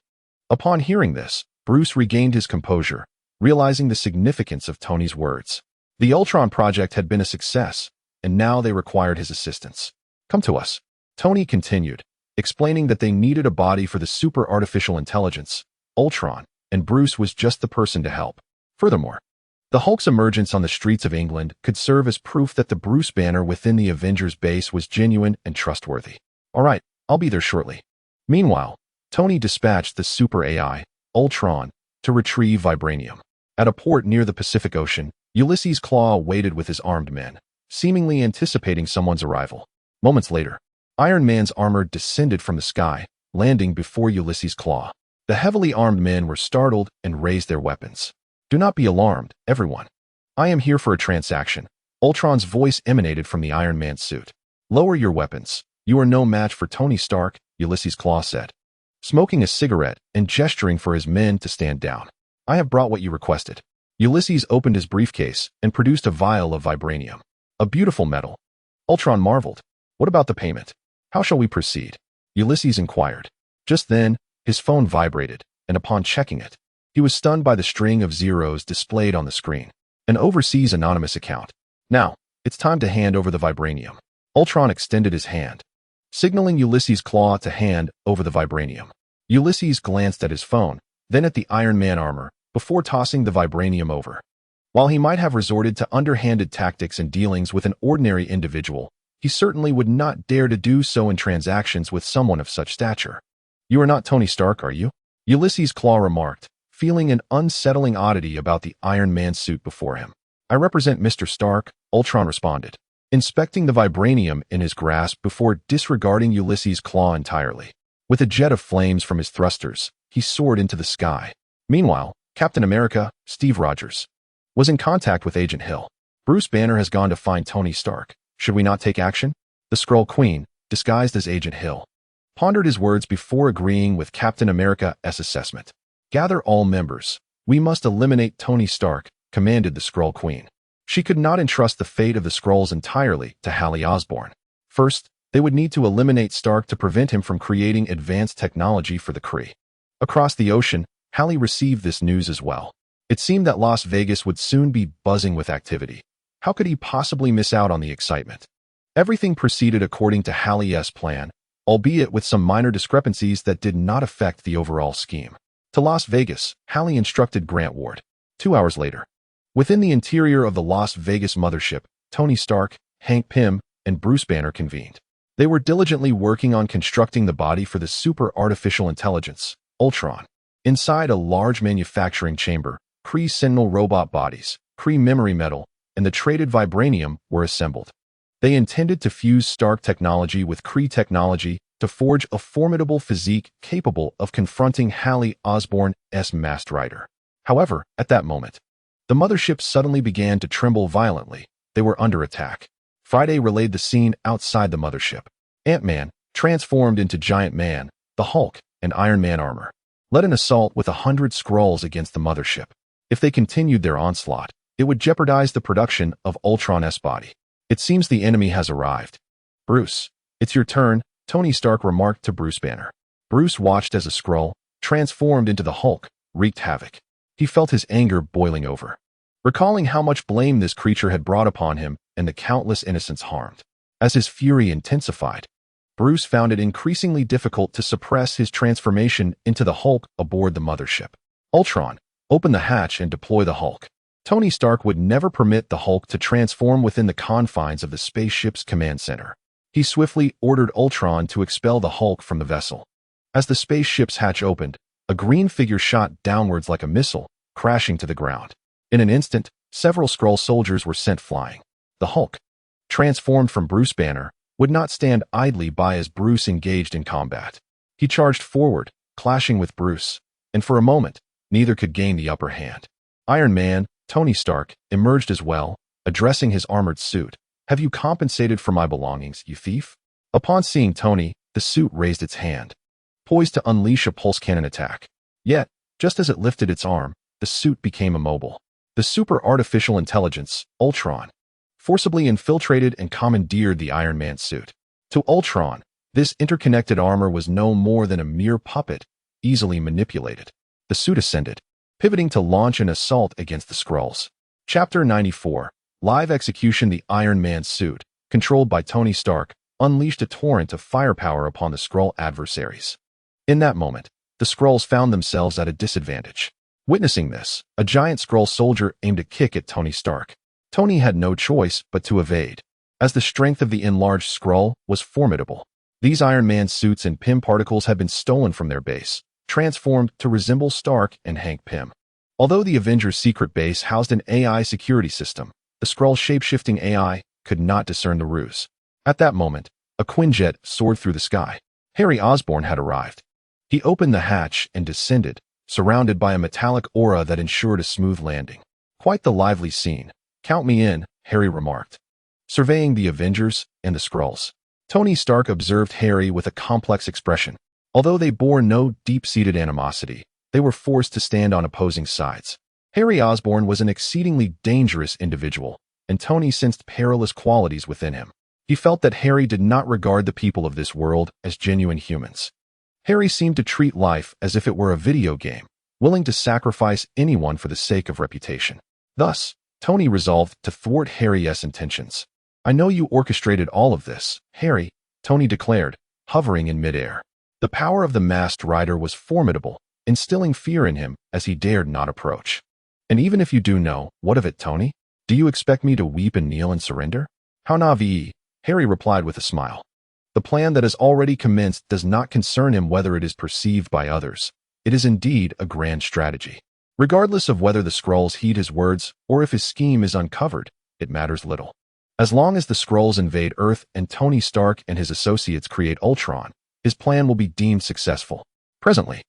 Upon hearing this, Bruce regained his composure, realizing the significance of Tony's words. The Ultron project had been a success, and now they required his assistance. "Come to us," Tony continued, explaining that they needed a body for the super artificial intelligence, Ultron, and Bruce was just the person to help. Furthermore, the Hulk's emergence on the streets of England could serve as proof that the Bruce Banner within the Avengers base was genuine and trustworthy. "All right, I'll be there shortly." Meanwhile, Tony dispatched the super AI, Ultron, to retrieve vibranium. At a port near the Pacific Ocean, Ulysses Klaue waited with his armed men, seemingly anticipating someone's arrival. Moments later, Iron Man's armor descended from the sky, landing before Ulysses Klaue. The heavily armed men were startled and raised their weapons. "Do not be alarmed, everyone. I am here for a transaction." Ultron's voice emanated from the Iron Man suit. "Lower your weapons. You are no match for Tony Stark," Ulysses Klaue said, smoking a cigarette and gesturing for his men to stand down. "I have brought what you requested." Ulysses opened his briefcase and produced a vial of vibranium. "A beautiful metal." Ultron marveled. "What about the payment? How shall we proceed?" Ulysses inquired. Just then, his phone vibrated, and upon checking it, he was stunned by the string of zeros displayed on the screen. An overseas anonymous account. "Now, it's time to hand over the vibranium." Ultron extended his hand, signaling Ulysses Klaue to hand over the vibranium. Ulysses glanced at his phone, then at the Iron Man armor, before tossing the vibranium over. While he might have resorted to underhanded tactics in dealings with an ordinary individual, he certainly would not dare to do so in transactions with someone of such stature. "You are not Tony Stark, are you?" Ulysses Klaue remarked, feeling an unsettling oddity about the Iron Man suit before him. "I represent Mr. Stark," Ultron responded, inspecting the vibranium in his grasp before disregarding Ulysses' Klaue entirely. With a jet of flames from his thrusters, he soared into the sky. Meanwhile, Captain America, Steve Rogers, was in contact with Agent Hill. Bruce Banner has gone to find Tony Stark. Should we not take action? The Skrull Queen, disguised as Agent Hill, pondered his words before agreeing with Captain America's assessment. Gather all members. We must eliminate Tony Stark, commanded the Skrull Queen. She could not entrust the fate of the Skrulls entirely to Hallie Osborn. First, they would need to eliminate Stark to prevent him from creating advanced technology for the Kree. Across the ocean, Hallie received this news as well. It seemed that Las Vegas would soon be buzzing with activity. How could he possibly miss out on the excitement? Everything proceeded according to Hallie's plan, albeit with some minor discrepancies that did not affect the overall scheme. To Las Vegas, Hallie instructed Grant Ward. 2 hours later, within the interior of the Las Vegas mothership, Tony Stark, Hank Pym, and Bruce Banner convened. They were diligently working on constructing the body for the super artificial intelligence, Ultron. Inside a large manufacturing chamber, Kree Sentinel robot bodies, Kree memory metal, and the traded vibranium were assembled. They intended to fuse Stark technology with Kree technology to forge a formidable physique capable of confronting Hallie Osborn's Masked Rider. However, at that moment, the mothership suddenly began to tremble violently. They were under attack. Friday relayed the scene outside the mothership. Ant-Man, transformed into Giant Man, the Hulk, and Iron Man armor, led an assault with 100 Skrulls against the mothership. If they continued their onslaught, it would jeopardize the production of Ultron's body. It seems the enemy has arrived. Bruce, it's your turn, Tony Stark remarked to Bruce Banner. Bruce watched as a Skrull, transformed into the Hulk, wreaked havoc. He felt his anger boiling over, recalling how much blame this creature had brought upon him and the countless innocents harmed. As his fury intensified, Bruce found it increasingly difficult to suppress his transformation into the Hulk aboard the mothership. Ultron, open the hatch and deploy the Hulk. Tony Stark would never permit the Hulk to transform within the confines of the spaceship's command center. He swiftly ordered Ultron to expel the Hulk from the vessel. As the spaceship's hatch opened, a green figure shot downwards like a missile, crashing to the ground. In an instant, several Skrull soldiers were sent flying. The Hulk, transformed from Bruce Banner, would not stand idly by as Bruce engaged in combat. He charged forward, clashing with Bruce, and for a moment, neither could gain the upper hand. Iron Man, Tony Stark, emerged as well, addressing his armored suit. Have you compensated for my belongings, you thief? Upon seeing Tony, the suit raised its hand, poised to unleash a pulse cannon attack. Yet, just as it lifted its arm, the suit became immobile. The super artificial intelligence, Ultron, forcibly infiltrated and commandeered the Iron Man suit. To Ultron, this interconnected armor was no more than a mere puppet, easily manipulated. The suit ascended, pivoting to launch an assault against the Skrulls. Chapter 94, Live Execution. The Iron Man suit, controlled by Tony Stark, unleashed a torrent of firepower upon the Skrull adversaries. In that moment, the Skrulls found themselves at a disadvantage. Witnessing this, a giant Skrull soldier aimed a kick at Tony Stark. Tony had no choice but to evade, as the strength of the enlarged Skrull was formidable. These Iron Man suits and Pym particles had been stolen from their base, transformed to resemble Stark and Hank Pym. Although the Avengers' secret base housed an AI security system, the Skrull shape-shifting AI could not discern the ruse. At that moment, a Quinjet soared through the sky. Harry Osborn had arrived. He opened the hatch and descended, surrounded by a metallic aura that ensured a smooth landing. Quite the lively scene. Count me in, Harry remarked, surveying the Avengers and the Skrulls. Tony Stark observed Harry with a complex expression. Although they bore no deep-seated animosity, they were forced to stand on opposing sides. Harry Osborn was an exceedingly dangerous individual, and Tony sensed perilous qualities within him. He felt that Harry did not regard the people of this world as genuine humans. Harry seemed to treat life as if it were a video game, willing to sacrifice anyone for the sake of reputation. Thus, Tony resolved to thwart Harry's intentions. I know you orchestrated all of this, Harry, Tony declared, hovering in midair. The power of the Masked Rider was formidable, instilling fear in him as he dared not approach. And even if you do know, what of it, Tony? Do you expect me to weep and kneel and surrender? How naive, Harry replied with a smile. The plan that has already commenced does not concern him whether it is perceived by others. It is indeed a grand strategy. Regardless of whether the Skrulls heed his words or if his scheme is uncovered, it matters little. As long as the Skrulls invade Earth and Tony Stark and his associates create Ultron, his plan will be deemed successful. Presently,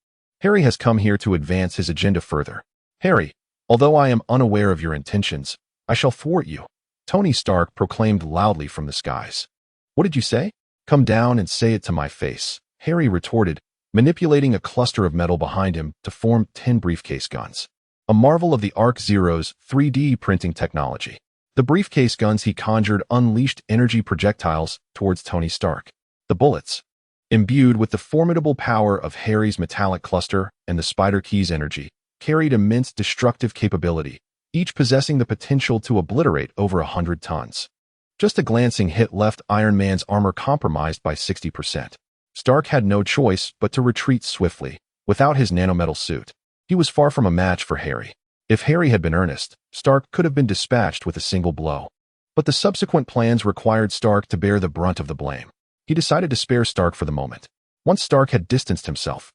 Harry has come here to advance his agenda further. Harry, although I am unaware of your intentions, I shall thwart you, Tony Stark proclaimed loudly from the skies. What did you say? Come down and say it to my face, Harry retorted, manipulating a cluster of metal behind him to form 10 briefcase guns. A marvel of the Arc Zero's 3D printing technology. The briefcase guns he conjured unleashed energy projectiles towards Tony Stark. The bullets, imbued with the formidable power of Harry's metallic cluster and the Spider Key's energy, carried immense destructive capability, each possessing the potential to obliterate over 100 tons. Just a glancing hit left Iron Man's armor compromised by 60%. Stark had no choice but to retreat swiftly, without his nanometal suit. He was far from a match for Harry. If Harry had been earnest, Stark could have been dispatched with a single blow. But the subsequent plans required Stark to bear the brunt of the blame. He decided to spare Stark for the moment. Once Stark had distanced himself,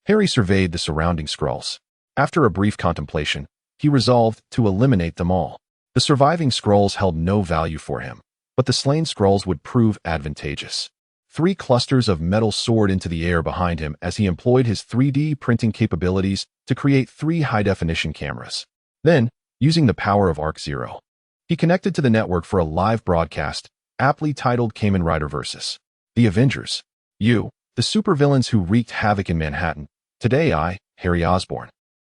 Harry surveyed the surrounding Skrulls. After a brief contemplation, he resolved to eliminate them all. The surviving Skrulls held no value for him, but the slain Skrulls would prove advantageous. 3 clusters of metal soared into the air behind him as he employed his 3D printing capabilities to create 3 high-definition cameras. Then, using the power of Arc Zero, he connected to the network for a live broadcast, aptly titled Kamen Rider vs. The Avengers. You, the supervillains who wreaked havoc in Manhattan. Today I, Harry Osborn,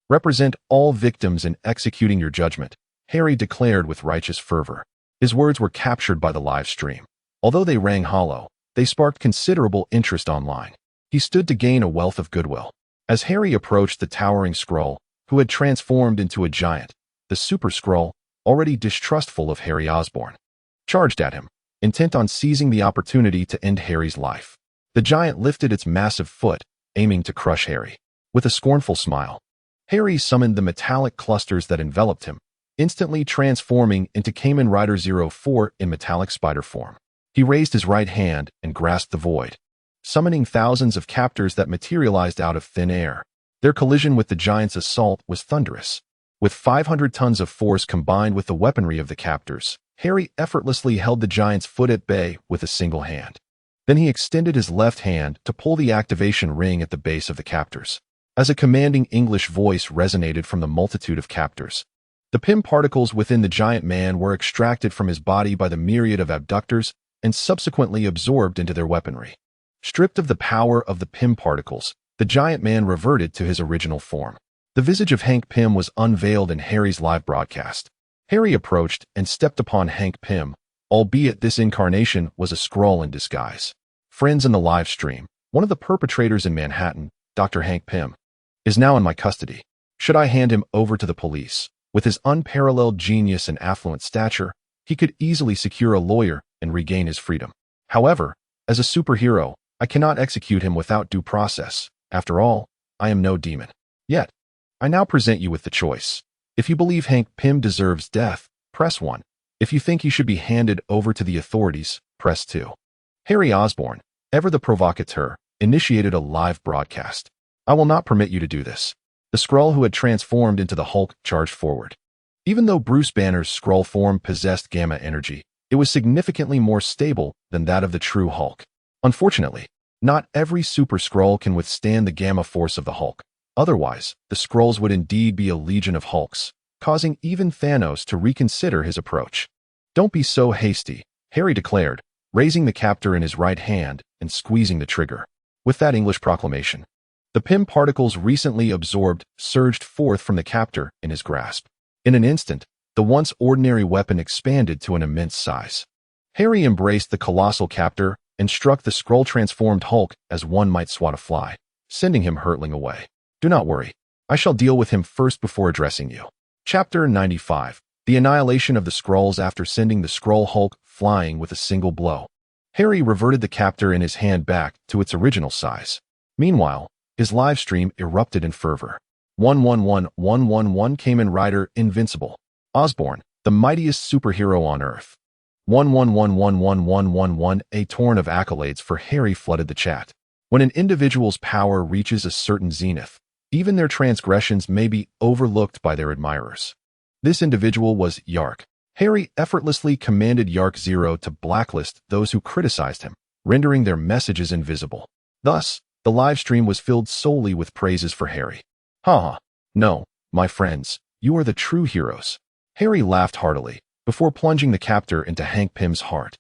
represent all victims in executing your judgment, Harry declared with righteous fervor. His words were captured by the live stream. Although they rang hollow, they sparked considerable interest online. He stood to gain a wealth of goodwill. As Harry approached the towering Skrull, who had transformed into a giant, the Super Skrull, already distrustful of Harry Osborn, charged at him, intent on seizing the opportunity to end Harry's life. The giant lifted its massive foot, aiming to crush Harry. With a scornful smile, Harry summoned the metallic clusters that enveloped him, instantly transforming into Kamen Rider 04 in metallic spider form. He raised his right hand and grasped the void, summoning thousands of captors that materialized out of thin air. Their collision with the giant's assault was thunderous. With 500 tons of force combined with the weaponry of the captors, Harry effortlessly held the giant's foot at bay with a single hand. Then he extended his left hand to pull the activation ring at the base of the captors. As a commanding English voice resonated from the multitude of captors, the PIM particles within the giant man were extracted from his body by the myriad of abductors and subsequently absorbed into their weaponry. Stripped of the power of the PIM particles, the giant man reverted to his original form. The visage of Hank Pym was unveiled in Harry's live broadcast. Harry approached and stepped upon Hank Pym, albeit this incarnation was a Skrull in disguise. Friends in the live stream, one of the perpetrators in Manhattan, Dr. Hank Pym, is now in my custody. Should I hand him over to the police? With his unparalleled genius and affluent stature, he could easily secure a lawyer and regain his freedom. However, as a superhero, I cannot execute him without due process. After all, I am no demon. Yet, I now present you with the choice. If you believe Hank Pym deserves death, press 1. If you think he should be handed over to the authorities, press 2. Harry Osborn, ever the provocateur, initiated a live broadcast. I will not permit you to do this. The Skrull who had transformed into the Hulk charged forward. Even though Bruce Banner's Skrull form possessed gamma energy, it was significantly more stable than that of the true Hulk. Unfortunately, not every Super Skrull can withstand the gamma force of the Hulk. Otherwise, the Skrulls would indeed be a legion of Hulks, causing even Thanos to reconsider his approach. Don't be so hasty, Harry declared, raising the captor in his right hand and squeezing the trigger. With that English proclamation, the PIM particles recently absorbed surged forth from the captor in his grasp. In an instant, the once ordinary weapon expanded to an immense size. Harry embraced the colossal captor and struck the Skrull-transformed Hulk as one might swat a fly, sending him hurtling away. Do not worry. I shall deal with him first before addressing you. Chapter 95. The annihilation of the Skrulls after sending the Skrull Hulk flying with a single blow. Harry reverted the captor in his hand back to its original size. Meanwhile, his live stream erupted in fervor. 111111 Kamen Rider Invincible. Osborn, the mightiest superhero on Earth. 11111111 A torrent of accolades for Harry flooded the chat. When an individual's power reaches a certain zenith, even their transgressions may be overlooked by their admirers. This individual was Yark. Harry effortlessly commanded Yark Zero to blacklist those who criticized him, rendering their messages invisible. Thus, the live stream was filled solely with praises for Harry. Haha. No, my friends, you are the true heroes. Harry laughed heartily, before plunging the captor into Hank Pym's heart.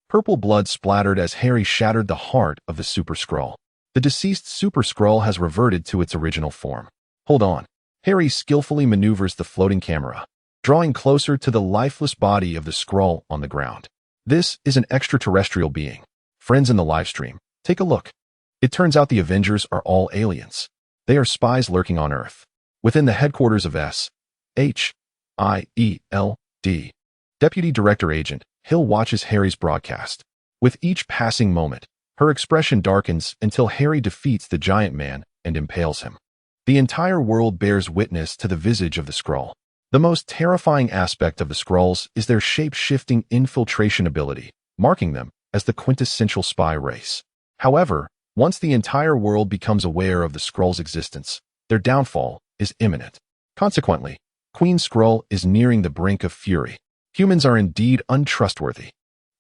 Purple blood splattered as Harry shattered the heart of the Super Skrull. The deceased Super Skrull has reverted to its original form. Hold on. Harry skillfully maneuvers the floating camera, drawing closer to the lifeless body of the Skrull on the ground. This is an extraterrestrial being. Friends in the livestream, take a look. It turns out the Avengers are all aliens. They are spies lurking on Earth, within the headquarters of S.H.I.E.L.D. Deputy Director Agent Hill watches Harry's broadcast. With each passing moment, her expression darkens until Harry defeats the giant man and impales him. The entire world bears witness to the visage of the Skrull. The most terrifying aspect of the Skrulls is their shape-shifting infiltration ability, marking them as the quintessential spy race. However, once the entire world becomes aware of the Skrull's existence, their downfall is imminent. Consequently, Queen Skrull is nearing the brink of fury. Humans are indeed untrustworthy.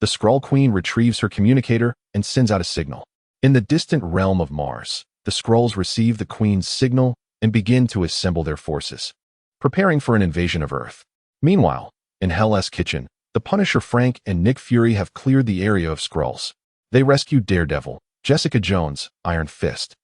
The Skrull Queen retrieves her communicator and sends out a signal. In the distant realm of Mars, the Skrulls receive the Queen's signal and begin to assemble their forces, preparing for an invasion of Earth. Meanwhile, in Hell's Kitchen, the Punisher Frank and Nick Fury have cleared the area of Skrulls. They rescue Daredevil, Jessica Jones, Iron Fist,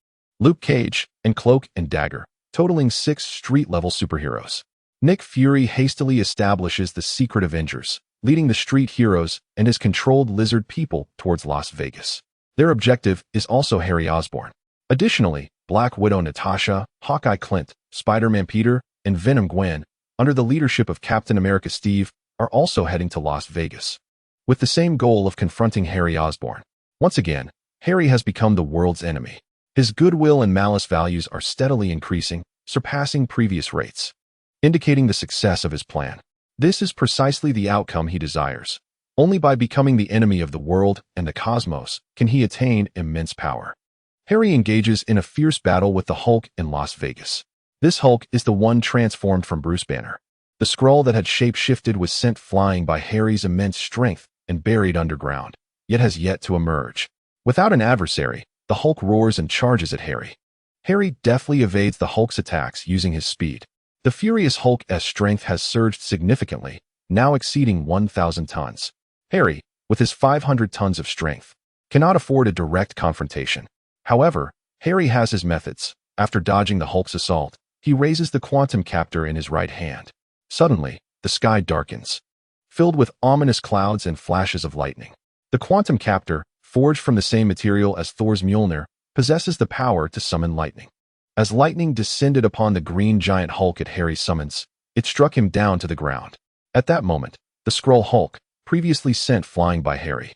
Luke Cage, and Cloak and Dagger, totaling 6 street-level superheroes. Nick Fury hastily establishes the secret Avengers, leading the street heroes and his controlled lizard people towards Las Vegas. Their objective is also Harry Osborn. Additionally, Black Widow Natasha, Hawkeye Clint, Spider-Man Peter, and Venom Gwen, under the leadership of Captain America Steve, are also heading to Las Vegas, with the same goal of confronting Harry Osborn. Once again, Harry has become the world's enemy. His goodwill and malice values are steadily increasing, surpassing previous rates, indicating the success of his plan. This is precisely the outcome he desires. Only by becoming the enemy of the world and the cosmos can he attain immense power. Harry engages in a fierce battle with the Hulk in Las Vegas. This Hulk is the one transformed from Bruce Banner. The Skrull that had shape-shifted was sent flying by Harry's immense strength and buried underground, yet has yet to emerge. Without an adversary, the Hulk roars and charges at Harry. Harry deftly evades the Hulk's attacks using his speed. The furious Hulk's strength has surged significantly, now exceeding 1,000 tons. Harry, with his 500 tons of strength, cannot afford a direct confrontation. However, Harry has his methods. After dodging the Hulk's assault, he raises the quantum captor in his right hand. Suddenly, the sky darkens, filled with ominous clouds and flashes of lightning. The quantum captor, forged from the same material as Thor's Mjolnir, possesses the power to summon lightning. As lightning descended upon the green giant Hulk at Harry's summons, it struck him down to the ground. At that moment, the Skrull Hulk, previously sent flying by Harry,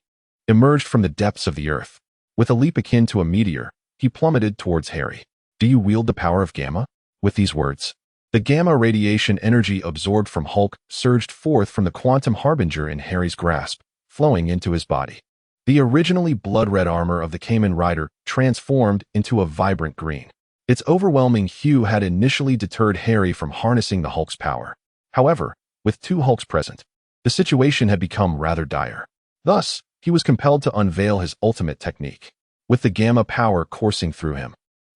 emerged from the depths of the earth. With a leap akin to a meteor, he plummeted towards Harry. Do you wield the power of Gamma? With these words, the Gamma radiation energy absorbed from Hulk surged forth from the quantum harbinger in Harry's grasp, flowing into his body. The originally blood-red armor of the Kamen Rider transformed into a vibrant green. Its overwhelming hue had initially deterred Harry from harnessing the Hulk's power. However, with 2 Hulks present, the situation had become rather dire. Thus, he was compelled to unveil his ultimate technique. With the Gamma power coursing through him,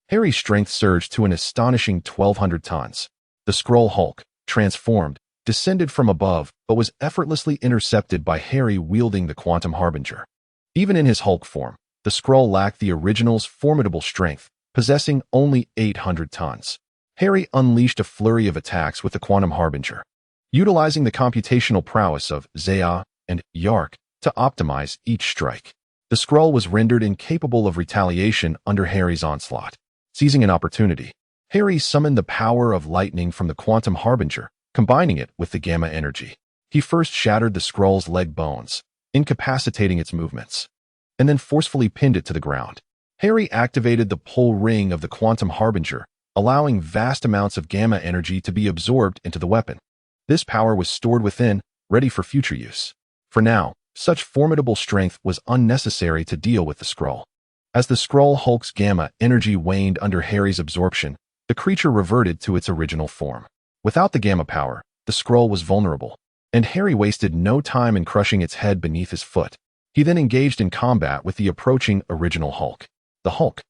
Harry's strength surged to an astonishing 1,200 tons. The Skrull Hulk, transformed, descended from above but was effortlessly intercepted by Harry wielding the quantum harbinger. Even in his Hulk form, the Skrull lacked the original's formidable strength, possessing only 800 tons. Harry unleashed a flurry of attacks with the quantum harbinger, utilizing the computational prowess of Zaya and Yark to optimize each strike. The Skrull was rendered incapable of retaliation under Harry's onslaught. Seizing an opportunity, Harry summoned the power of lightning from the quantum harbinger, combining it with the Gamma energy. He first shattered the Skrull's leg bones, incapacitating its movements, and then forcefully pinned it to the ground. Harry activated the pull ring of the quantum harbinger, allowing vast amounts of Gamma energy to be absorbed into the weapon. This power was stored within, ready for future use. For now, such formidable strength was unnecessary to deal with the Skrull. As the Skrull Hulk's Gamma energy waned under Harry's absorption, the creature reverted to its original form. Without the Gamma power, the Skrull was vulnerable, and Harry wasted no time in crushing its head beneath his foot. He then engaged in combat with the approaching original Hulk. The Hulk,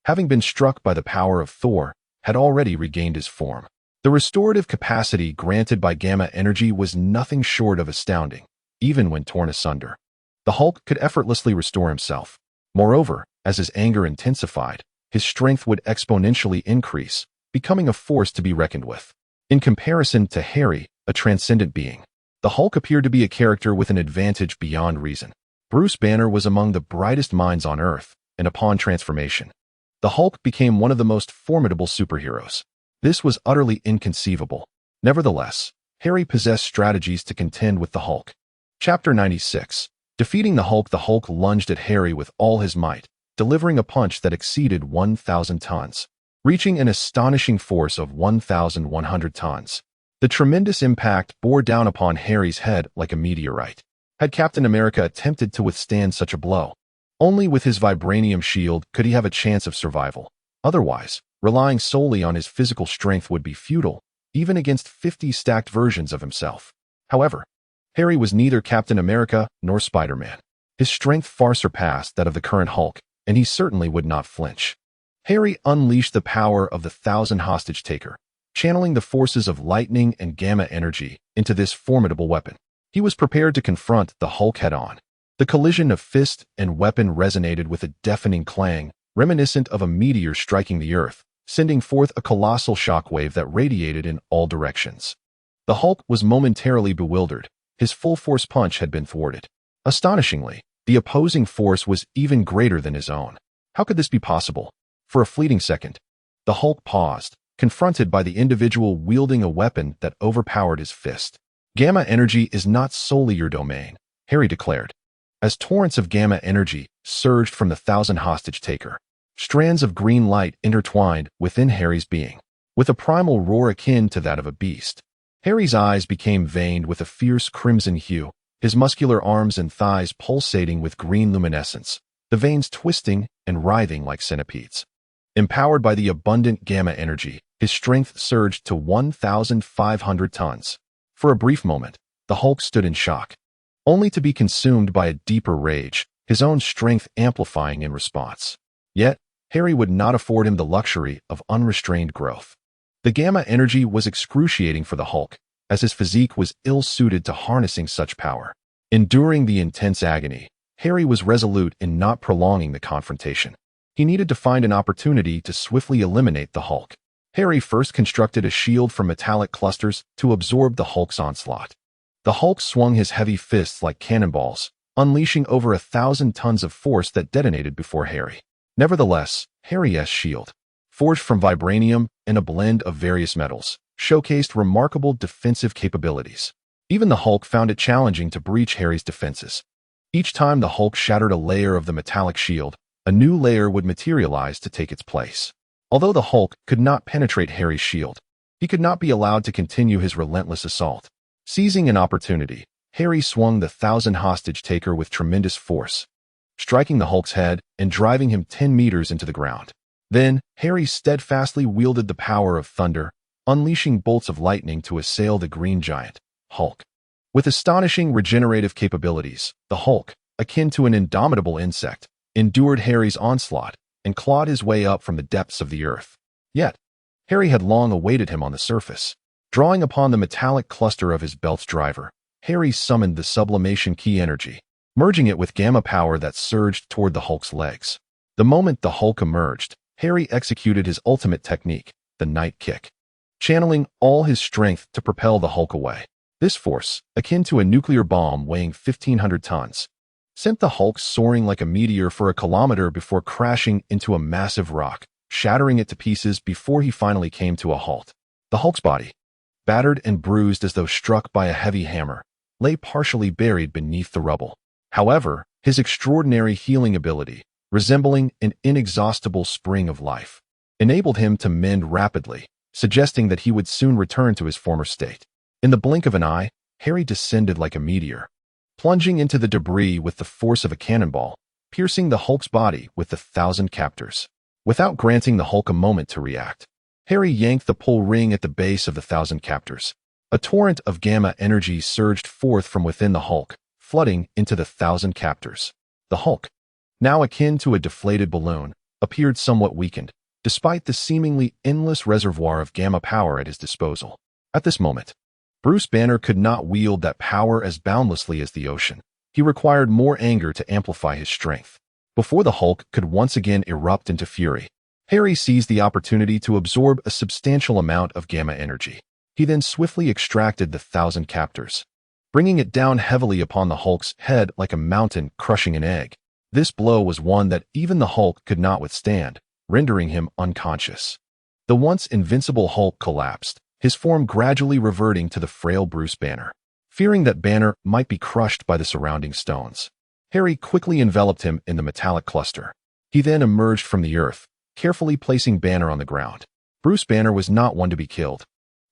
having been struck by the power of Thor, had already regained his form. The restorative capacity granted by gamma energy was nothing short of astounding, even when torn asunder. The Hulk could effortlessly restore himself. Moreover, as his anger intensified, his strength would exponentially increase, becoming a force to be reckoned with. In comparison to Harry, a transcendent being, the Hulk appeared to be a character with an advantage beyond reason. Bruce Banner was among the brightest minds on Earth, and upon transformation, the Hulk became one of the most formidable superheroes. This was utterly inconceivable. Nevertheless, Harry possessed strategies to contend with the Hulk. Chapter 96. Defeating the Hulk lunged at Harry with all his might, delivering a punch that exceeded 1,000 tons, reaching an astonishing force of 1,100 tons. The tremendous impact bore down upon Harry's head like a meteorite. Had Captain America attempted to withstand such a blow, only with his vibranium shield could he have a chance of survival. Otherwise, relying solely on his physical strength would be futile, even against 50 stacked versions of himself. However, Harry was neither Captain America nor Spider-Man. His strength far surpassed that of the current Hulk, and he certainly would not flinch. Harry unleashed the power of the 1,000 hostage taker, channeling the forces of lightning and gamma energy into this formidable weapon. He was prepared to confront the Hulk head-on. The collision of fist and weapon resonated with a deafening clang, reminiscent of a meteor striking the Earth, sending forth a colossal shockwave that radiated in all directions. The Hulk was momentarily bewildered. His full-force punch had been thwarted. Astonishingly, the opposing force was even greater than his own. How could this be possible? For a fleeting second, the Hulk paused, confronted by the individual wielding a weapon that overpowered his fist. Gamma energy is not solely your domain, Harry declared. As torrents of gamma energy surged from the 1,000 hostage taker, strands of green light intertwined within Harry's being, with a primal roar akin to that of a beast. Harry's eyes became veined with a fierce crimson hue, his muscular arms and thighs pulsating with green luminescence, the veins twisting and writhing like centipedes. Empowered by the abundant gamma energy, his strength surged to 1,500 tons. For a brief moment, the Hulk stood in shock, only to be consumed by a deeper rage, his own strength amplifying in response. Yet, Harry would not afford him the luxury of unrestrained growth. The gamma energy was excruciating for the Hulk, as his physique was ill-suited to harnessing such power. Enduring the intense agony, Harry was resolute in not prolonging the confrontation. He needed to find an opportunity to swiftly eliminate the Hulk. Harry first constructed a shield from metallic clusters to absorb the Hulk's onslaught. The Hulk swung his heavy fists like cannonballs, unleashing over 1,000 tons of force that detonated before Harry. Nevertheless, Harry's shield, forged from vibranium and a blend of various metals, showcased remarkable defensive capabilities. Even the Hulk found it challenging to breach Harry's defenses. Each time the Hulk shattered a layer of the metallic shield, a new layer would materialize to take its place. Although the Hulk could not penetrate Harry's shield, he could not be allowed to continue his relentless assault. Seizing an opportunity, Harry swung the 1,000 hostage taker with tremendous force, striking the Hulk's head and driving him 10 meters into the ground. Then, Harry steadfastly wielded the power of thunder, unleashing bolts of lightning to assail the green giant, Hulk. With astonishing regenerative capabilities, the Hulk, akin to an indomitable insect, endured Harry's onslaught and clawed his way up from the depths of the earth. Yet, Harry had long awaited him on the surface. Drawing upon the metallic cluster of his belt's driver, Harry summoned the sublimation key energy, merging it with gamma power that surged toward the Hulk's legs. The moment the Hulk emerged, Harry executed his ultimate technique, the night kick, channeling all his strength to propel the Hulk away. This force, akin to a nuclear bomb weighing 1,500 tons, sent the Hulk soaring like a meteor for a kilometer before crashing into a massive rock, shattering it to pieces before he finally came to a halt. The Hulk's body, battered and bruised as though struck by a heavy hammer, lay partially buried beneath the rubble. However, his extraordinary healing ability, resembling an inexhaustible spring of life, enabled him to mend rapidly, suggesting that he would soon return to his former state. In the blink of an eye, Harry descended like a meteor, plunging into the debris with the force of a cannonball, piercing the Hulk's body with the 1,000 captors. Without granting the Hulk a moment to react, Harry yanked the pull ring at the base of the 1,000 captors. A torrent of gamma energy surged forth from within the Hulk, flooding into the 1,000 captors. The Hulk, now akin to a deflated balloon, appeared somewhat weakened, despite the seemingly endless reservoir of gamma power at his disposal. At this moment, Bruce Banner could not wield that power as boundlessly as the ocean. He required more anger to amplify his strength. Before the Hulk could once again erupt into fury, Harry seized the opportunity to absorb a substantial amount of gamma energy. He then swiftly extracted the 1,000 captors, bringing it down heavily upon the Hulk's head like a mountain crushing an egg. This blow was one that even the Hulk could not withstand, rendering him unconscious. The once invincible Hulk collapsed, his form gradually reverting to the frail Bruce Banner. Fearing that Banner might be crushed by the surrounding stones, Harry quickly enveloped him in the metallic cluster. He then emerged from the earth, carefully placing Banner on the ground. Bruce Banner was not one to be killed,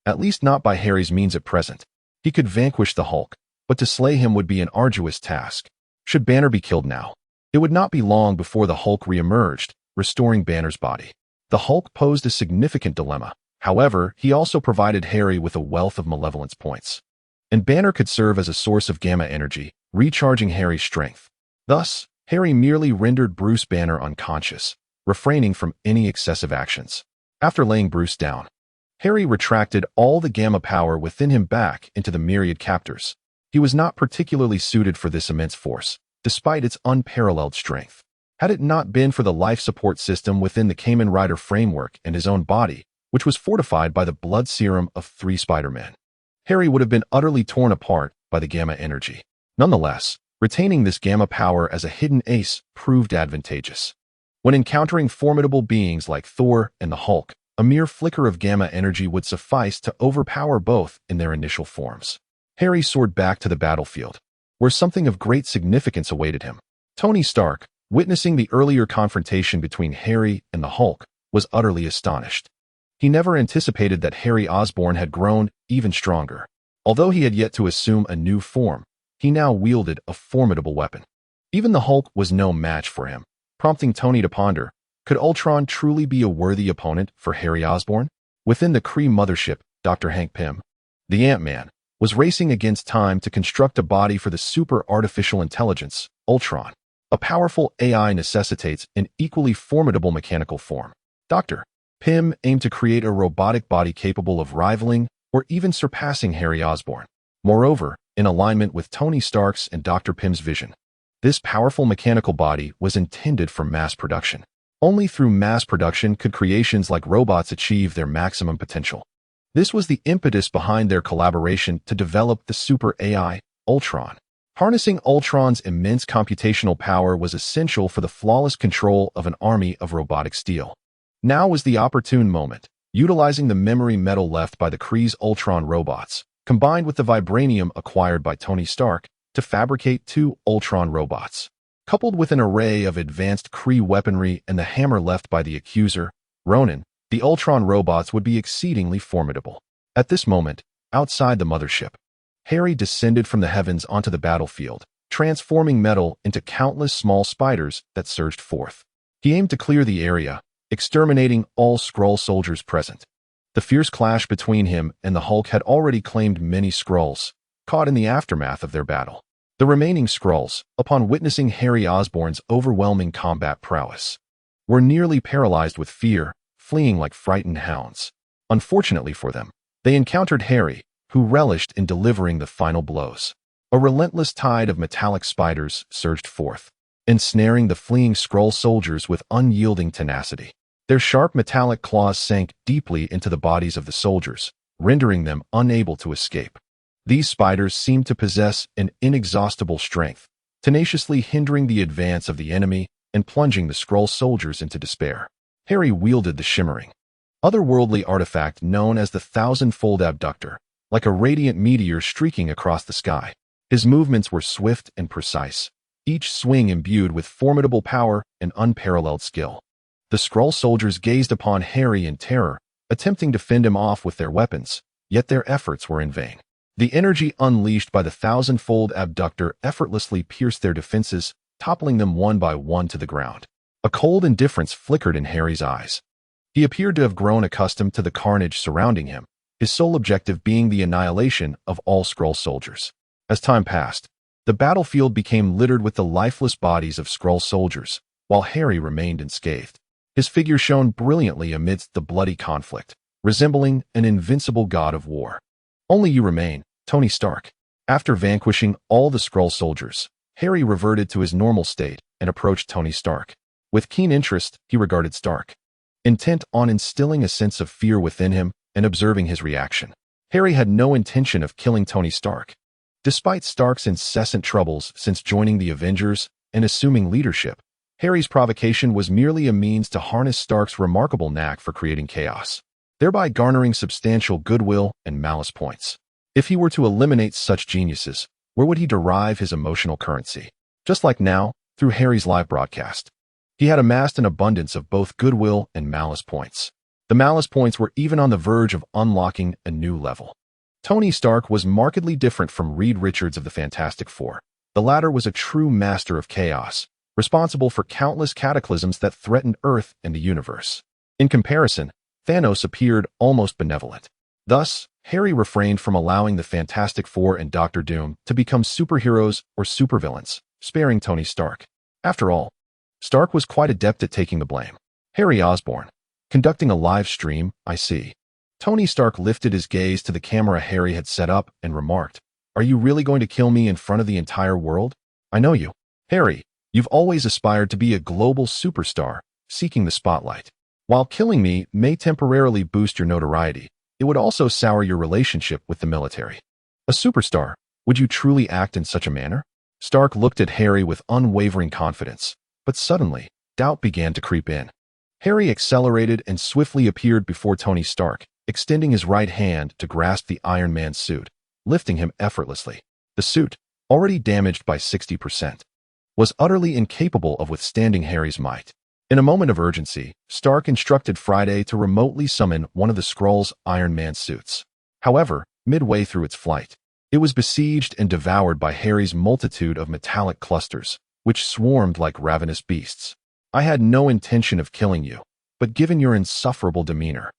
at least not by Harry's means at present. He could vanquish the Hulk, but to slay him would be an arduous task. Should Banner be killed now, it would not be long before the Hulk re-emerged, restoring Banner's body. The Hulk posed a significant dilemma. However, he also provided Harry with a wealth of malevolence points, and Banner could serve as a source of gamma energy, recharging Harry's strength. Thus, Harry merely rendered Bruce Banner unconscious, refraining from any excessive actions. After laying Bruce down, Harry retracted all the gamma power within him back into the myriad captors. He was not particularly suited for this immense force, despite its unparalleled strength. Had it not been for the life support system within the Kamen Rider framework and his own body, which was fortified by the blood serum of 3 Spider-Men, Harry would have been utterly torn apart by the gamma energy. Nonetheless, retaining this gamma power as a hidden ace proved advantageous. When encountering formidable beings like Thor and the Hulk, a mere flicker of gamma energy would suffice to overpower both in their initial forms. Harry soared back to the battlefield, where something of great significance awaited him. Tony Stark, witnessing the earlier confrontation between Harry and the Hulk, was utterly astonished. He never anticipated that Harry Osborn had grown even stronger. Although he had yet to assume a new form, he now wielded a formidable weapon. Even the Hulk was no match for him, prompting Tony to ponder, could Ultron truly be a worthy opponent for Harry Osborn? Within the Kree mothership, Dr. Hank Pym, the Ant-Man, was racing against time to construct a body for the super artificial intelligence, Ultron. A powerful AI necessitates an equally formidable mechanical form. Dr. Pym aimed to create a robotic body capable of rivaling or even surpassing Harry Osborn. Moreover, in alignment with Tony Stark's and Dr. Pym's vision, this powerful mechanical body was intended for mass production. Only through mass production could creations like robots achieve their maximum potential. This was the impetus behind their collaboration to develop the super AI, Ultron. Harnessing Ultron's immense computational power was essential for the flawless control of an army of robotic steel. Now was the opportune moment. Utilizing the memory metal left by the Kree's Ultron robots, combined with the vibranium acquired by Tony Stark, to fabricate 2 Ultron robots. Coupled with an array of advanced Kree weaponry and the hammer left by the accuser, Ronan, the Ultron robots would be exceedingly formidable. At this moment, outside the mothership, Harry descended from the heavens onto the battlefield, transforming metal into countless small spiders that surged forth. He aimed to clear the area, exterminating all Skrull soldiers present. The fierce clash between him and the Hulk had already claimed many Skrulls, caught in the aftermath of their battle. The remaining Skrulls, upon witnessing Harry Osborn's overwhelming combat prowess, were nearly paralyzed with fear, fleeing like frightened hounds. Unfortunately for them, they encountered Harry, who relished in delivering the final blows. A relentless tide of metallic spiders surged forth, ensnaring the fleeing Skrull soldiers with unyielding tenacity. Their sharp metallic claws sank deeply into the bodies of the soldiers, rendering them unable to escape. These spiders seemed to possess an inexhaustible strength, tenaciously hindering the advance of the enemy and plunging the Skrull soldiers into despair. Harry wielded the shimmering, otherworldly artifact known as the Thousand-Fold Abductor, like a radiant meteor streaking across the sky. His movements were swift and precise, each swing imbued with formidable power and unparalleled skill. The Skrull soldiers gazed upon Harry in terror, attempting to fend him off with their weapons, yet their efforts were in vain. The energy unleashed by the Thousand-Fold Abductor effortlessly pierced their defenses, toppling them one by one to the ground. A cold indifference flickered in Harry's eyes. He appeared to have grown accustomed to the carnage surrounding him, his sole objective being the annihilation of all Skrull soldiers. As time passed, the battlefield became littered with the lifeless bodies of Skrull soldiers, while Harry remained unscathed. His figure shone brilliantly amidst the bloody conflict, resembling an invincible god of war. Only you remain, Tony Stark. After vanquishing all the Skrull soldiers, Harry reverted to his normal state and approached Tony Stark. With keen interest, he regarded Stark, intent on instilling a sense of fear within him and observing his reaction. Harry had no intention of killing Tony Stark. Despite Stark's incessant troubles since joining the Avengers and assuming leadership, Harry's provocation was merely a means to harness Stark's remarkable knack for creating chaos, thereby garnering substantial goodwill and malice points. If he were to eliminate such geniuses, where would he derive his emotional currency? Just like now, through Harry's live broadcast. He had amassed an abundance of both goodwill and malice points. The malice points were even on the verge of unlocking a new level. Tony Stark was markedly different from Reed Richards of the Fantastic Four. The latter was a true master of chaos, responsible for countless cataclysms that threatened Earth and the universe. In comparison, Thanos appeared almost benevolent. Thus, Harry refrained from allowing the Fantastic Four and Doctor Doom to become superheroes or supervillains, sparing Tony Stark. After all, Stark was quite adept at taking the blame. Harry Osborn, conducting a live stream, I see. Tony Stark lifted his gaze to the camera Harry had set up and remarked, "Are you really going to kill me in front of the entire world? I know you. Harry, you've always aspired to be a global superstar, seeking the spotlight. While killing me may temporarily boost your notoriety, it would also sour your relationship with the military. A superstar, would you truly act in such a manner?" Stark looked at Harry with unwavering confidence, but suddenly, doubt began to creep in. Harry accelerated and swiftly appeared before Tony Stark, extending his right hand to grasp the Iron Man suit, lifting him effortlessly. The suit, already damaged by 60%, was utterly incapable of withstanding Harry's might. In a moment of urgency, Stark instructed Friday to remotely summon one of the Skrull's Iron Man suits. However, midway through its flight, it was besieged and devoured by Harry's multitude of metallic clusters, which swarmed like ravenous beasts. "I had no intention of killing you, but given your insufferable demeanor,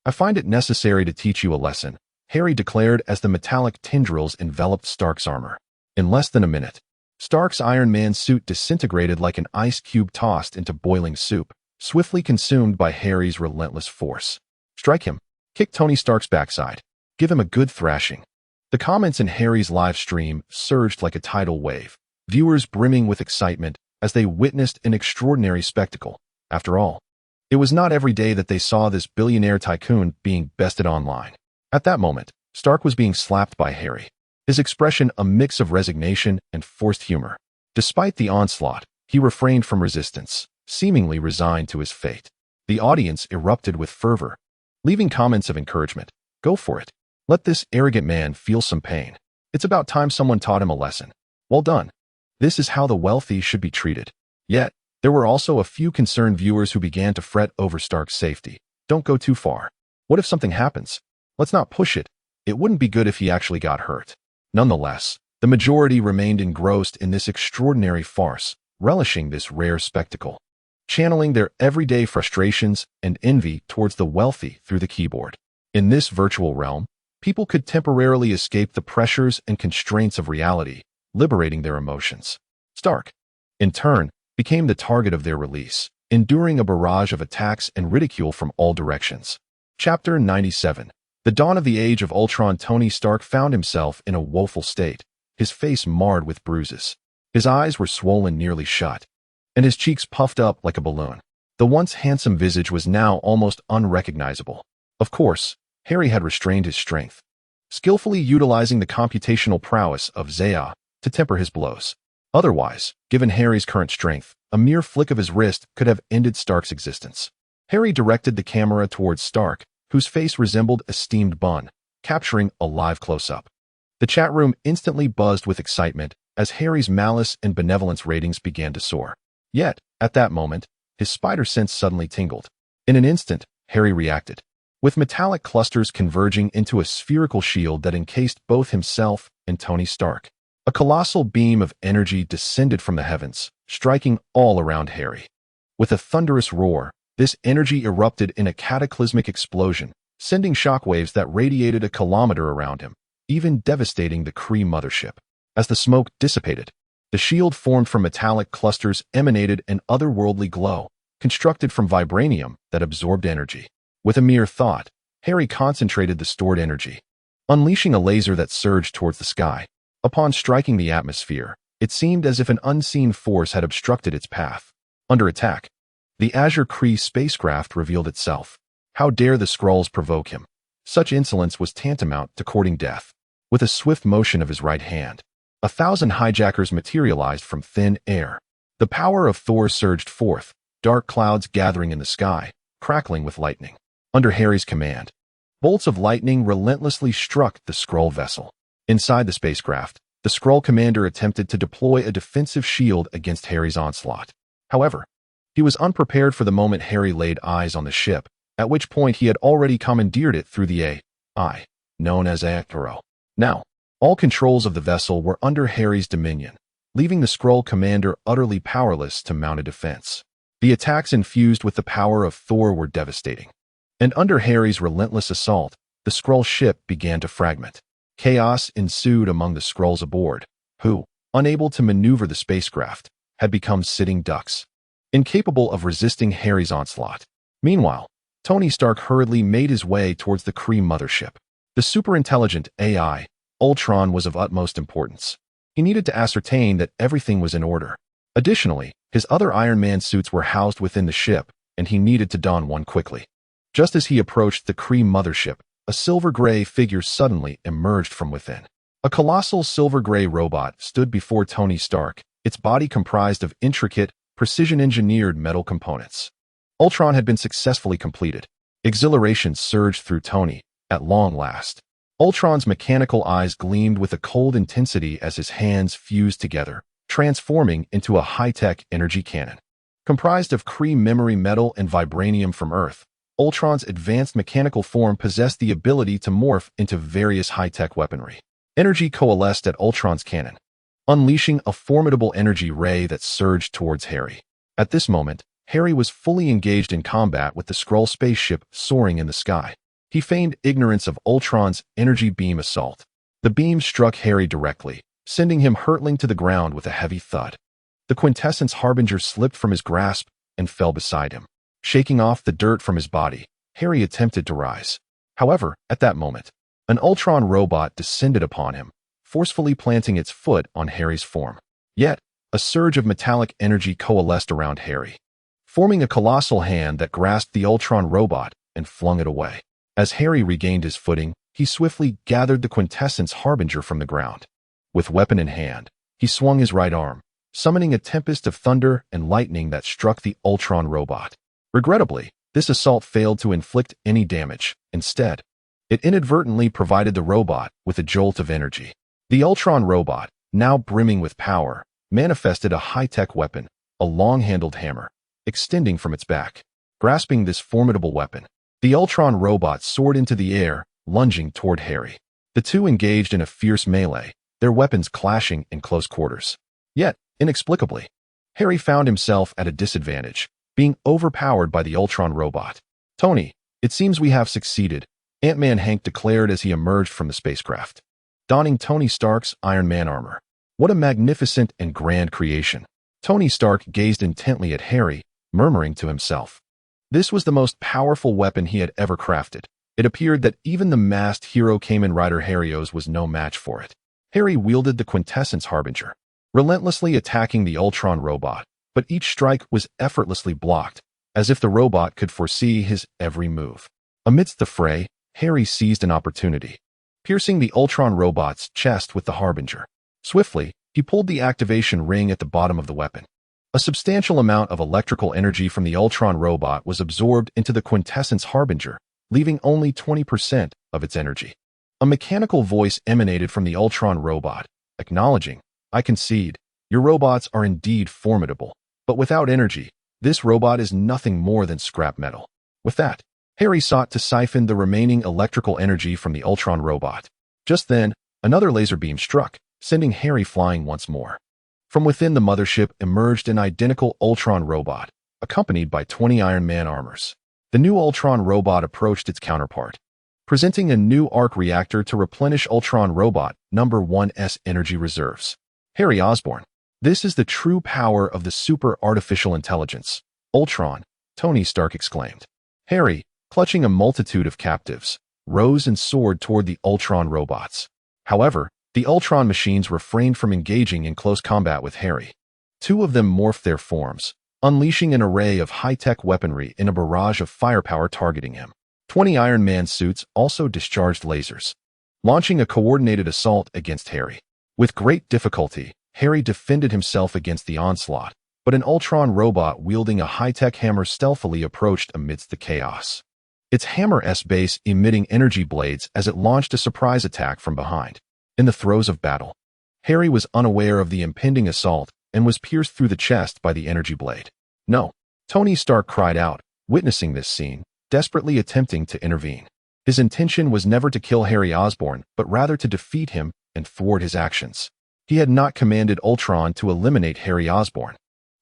I find it necessary to teach you a lesson," Harry declared as the metallic tendrils enveloped Stark's armor. In less than a minute, Stark's Iron Man suit disintegrated like an ice cube tossed into boiling soup, swiftly consumed by Harry's relentless force. "Strike him. Kick Tony Stark's backside. Give him a good thrashing." The comments in Harry's live stream surged like a tidal wave, viewers brimming with excitement as they witnessed an extraordinary spectacle. After all, it was not every day that they saw this billionaire tycoon being bested online. At that moment, Stark was being slapped by Harry, his expression a mix of resignation and forced humor. Despite the onslaught, he refrained from resistance, seemingly resigned to his fate. The audience erupted with fervor, leaving comments of encouragement. "Go for it. Let this arrogant man feel some pain. It's about time someone taught him a lesson. Well done. This is how the wealthy should be treated." Yet, there were also a few concerned viewers who began to fret over Stark's safety. "Don't go too far. What if something happens? Let's not push it. It wouldn't be good if he actually got hurt." Nonetheless, the majority remained engrossed in this extraordinary farce, relishing this rare spectacle, channeling their everyday frustrations and envy towards the wealthy through the keyboard. In this virtual realm, people could temporarily escape the pressures and constraints of reality, liberating their emotions. Stark, in turn, became the target of their release, enduring a barrage of attacks and ridicule from all directions. Chapter 97. The dawn of the Age of Ultron. Tony Stark found himself in a woeful state, his face marred with bruises. His eyes were swollen nearly shut, and his cheeks puffed up like a balloon. The once handsome visage was now almost unrecognizable. Of course, Harry had restrained his strength, skillfully utilizing the computational prowess of Zaya to temper his blows. Otherwise, given Harry's current strength, a mere flick of his wrist could have ended Stark's existence. Harry directed the camera towards Stark, whose face resembled a steamed bun, capturing a live close-up. The chat room instantly buzzed with excitement as Harry's malice and benevolence ratings began to soar. Yet, at that moment, his spider sense suddenly tingled. In an instant, Harry reacted, with metallic clusters converging into a spherical shield that encased both himself and Tony Stark. A colossal beam of energy descended from the heavens, striking all around Harry. With a thunderous roar, this energy erupted in a cataclysmic explosion, sending shockwaves that radiated a kilometer around him, even devastating the Kree mothership. As the smoke dissipated, the shield formed from metallic clusters emanated an otherworldly glow, constructed from vibranium that absorbed energy. With a mere thought, Harry concentrated the stored energy, unleashing a laser that surged towards the sky. Upon striking the atmosphere, it seemed as if an unseen force had obstructed its path. Under attack, the Azure Kree spacecraft revealed itself. How dare the Skrulls provoke him? Such insolence was tantamount to courting death. With a swift motion of his right hand, 1,000 hijackers materialized from thin air. The power of Thor surged forth, dark clouds gathering in the sky, crackling with lightning. Under Harry's command, bolts of lightning relentlessly struck the Skrull vessel. Inside the spacecraft, the Skrull commander attempted to deploy a defensive shield against Harry's onslaught. However, he was unprepared for the moment Harry laid eyes on the ship, at which point he had already commandeered it through the AI, known as Actoro. Now, all controls of the vessel were under Harry's dominion, leaving the Skrull commander utterly powerless to mount a defense. The attacks infused with the power of Thor were devastating. And under Harry's relentless assault, the Skrull ship began to fragment. Chaos ensued among the Skrulls aboard, who, unable to maneuver the spacecraft, had become sitting ducks, incapable of resisting Harry's onslaught. Meanwhile, Tony Stark hurriedly made his way towards the Kree mothership. The superintelligent AI, Ultron, was of utmost importance. He needed to ascertain that everything was in order. Additionally, his other Iron Man suits were housed within the ship, and he needed to don one quickly. Just as he approached the Kree mothership, a silver-gray figure suddenly emerged from within. A colossal silver-gray robot stood before Tony Stark, its body comprised of intricate, precision-engineered metal components. Ultron had been successfully completed. Exhilaration surged through Tony, at long last. Ultron's mechanical eyes gleamed with a cold intensity as his hands fused together, transforming into a high-tech energy cannon. Comprised of Kree memory metal and vibranium from Earth, Ultron's advanced mechanical form possessed the ability to morph into various high-tech weaponry. Energy coalesced at Ultron's cannon, unleashing a formidable energy ray that surged towards Harry. At this moment, Harry was fully engaged in combat with the Skrull spaceship soaring in the sky. He feigned ignorance of Ultron's energy beam assault. The beam struck Harry directly, sending him hurtling to the ground with a heavy thud. The Quintessence Harbinger slipped from his grasp and fell beside him. Shaking off the dirt from his body, Harry attempted to rise. However, at that moment, an Ultron robot descended upon him, forcefully planting its foot on Harry's form. Yet, a surge of metallic energy coalesced around Harry, forming a colossal hand that grasped the Ultron robot and flung it away. As Harry regained his footing, he swiftly gathered the Quintessence Harbinger from the ground. With weapon in hand, he swung his right arm, summoning a tempest of thunder and lightning that struck the Ultron robot. Regrettably, this assault failed to inflict any damage. Instead, it inadvertently provided the robot with a jolt of energy. The Ultron robot, now brimming with power, manifested a high-tech weapon, a long-handled hammer, extending from its back. Grasping this formidable weapon, the Ultron robot soared into the air, lunging toward Harry. The two engaged in a fierce melee, their weapons clashing in close quarters. Yet, inexplicably, Harry found himself at a disadvantage, being overpowered by the Ultron robot. "Tony, it seems we have succeeded," Ant-Man Hank declared as he emerged from the spacecraft, donning Tony Stark's Iron Man armor. What a magnificent and grand creation. Tony Stark gazed intently at Harry, murmuring to himself. This was the most powerful weapon he had ever crafted. It appeared that even the masked hero Kamen Rider Harryos was no match for it. Harry wielded the Quintessence Harbinger, relentlessly attacking the Ultron robot, but each strike was effortlessly blocked, as if the robot could foresee his every move. Amidst the fray, Harry seized an opportunity, piercing the Ultron robot's chest with the Harbinger. Swiftly, he pulled the activation ring at the bottom of the weapon. A substantial amount of electrical energy from the Ultron robot was absorbed into the Quintessence Harbinger, leaving only 20% of its energy. A mechanical voice emanated from the Ultron robot, acknowledging, "I concede, your robots are indeed formidable, but without energy, this robot is nothing more than scrap metal." With that, Harry sought to siphon the remaining electrical energy from the Ultron robot. Just then, another laser beam struck, sending Harry flying once more. From within the mothership emerged an identical Ultron robot, accompanied by 20 Iron Man armors. The new Ultron robot approached its counterpart, presenting a new arc reactor to replenish Ultron robot number 1's energy reserves. "Harry Osborn, this is the true power of the super artificial intelligence, Ultron," Tony Stark exclaimed. Harry, clutching a multitude of captives, rose and soared toward the Ultron robots. However, the Ultron machines refrained from engaging in close combat with Harry. Two of them morphed their forms, unleashing an array of high-tech weaponry in a barrage of firepower targeting him. 20 Iron Man suits also discharged lasers, launching a coordinated assault against Harry. With great difficulty, Harry defended himself against the onslaught, but an Ultron robot wielding a high-tech hammer stealthily approached amidst the chaos. Its hammer-S base emitting energy blades as it launched a surprise attack from behind. In the throes of battle, Harry was unaware of the impending assault and was pierced through the chest by the energy blade. No, Tony Stark cried out, witnessing this scene, desperately attempting to intervene. His intention was never to kill Harry Osborn, but rather to defeat him and thwart his actions. He had not commanded Ultron to eliminate Harry Osborn.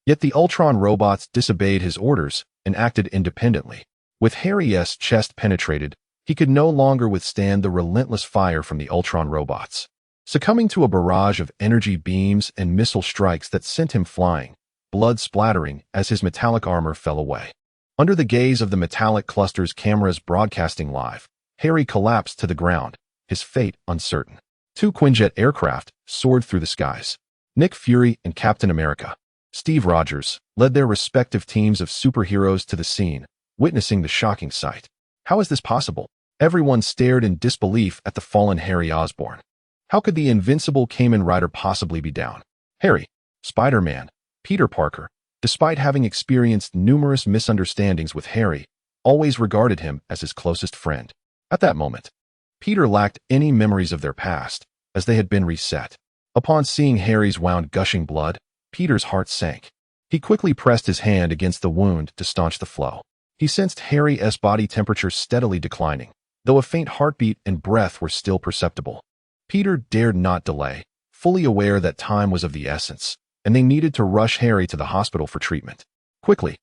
Yet the Ultron robots disobeyed his orders and acted independently. With Harry's chest penetrated, he could no longer withstand the relentless fire from the Ultron robots. Succumbing to a barrage of energy beams and missile strikes that sent him flying, blood splattering as his metallic armor fell away. Under the gaze of the metallic cluster's cameras broadcasting live, Harry collapsed to the ground, his fate uncertain. Two Quinjet aircraft soared through the skies. Nick Fury and Captain America, Steve Rogers, led their respective teams of superheroes to the scene, witnessing the shocking sight. How is this possible? Everyone stared in disbelief at the fallen Harry Osborn. How could the invincible Kamen Rider possibly be down? Harry, Spider-Man, Peter Parker, despite having experienced numerous misunderstandings with Harry, always regarded him as his closest friend. At that moment, Peter lacked any memories of their past, as they had been reset. Upon seeing Harry's wound gushing blood, Peter's heart sank. He quickly pressed his hand against the wound to staunch the flow. He sensed Harry's body temperature steadily declining, though a faint heartbeat and breath were still perceptible. Peter dared not delay, fully aware that time was of the essence, and they needed to rush Harry to the hospital for treatment. Quickly,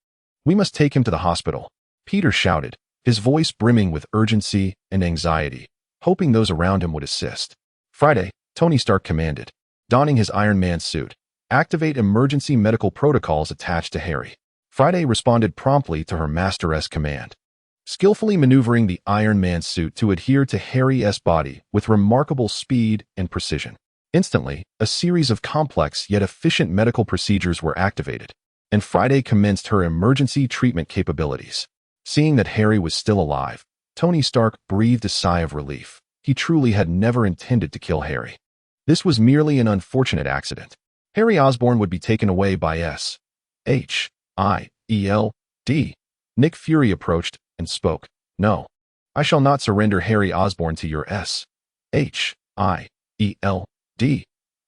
we must take him to the hospital, Peter shouted, his voice brimming with urgency and anxiety, hoping those around him would assist. Friday, Tony Stark commanded, donning his Iron Man suit, activate emergency medical protocols attached to Harry. Friday responded promptly to her master's command, skillfully maneuvering the Iron Man suit to adhere to Harry's body with remarkable speed and precision. Instantly, a series of complex yet efficient medical procedures were activated, and Friday commenced her emergency treatment capabilities. Seeing that Harry was still alive, Tony Stark breathed a sigh of relief. He truly had never intended to kill Harry. This was merely an unfortunate accident. Harry Osborn would be taken away by S.H.I.E.L.D. Nick Fury approached and spoke. No, I shall not surrender Harry Osborn to your S.H.I.E.L.D.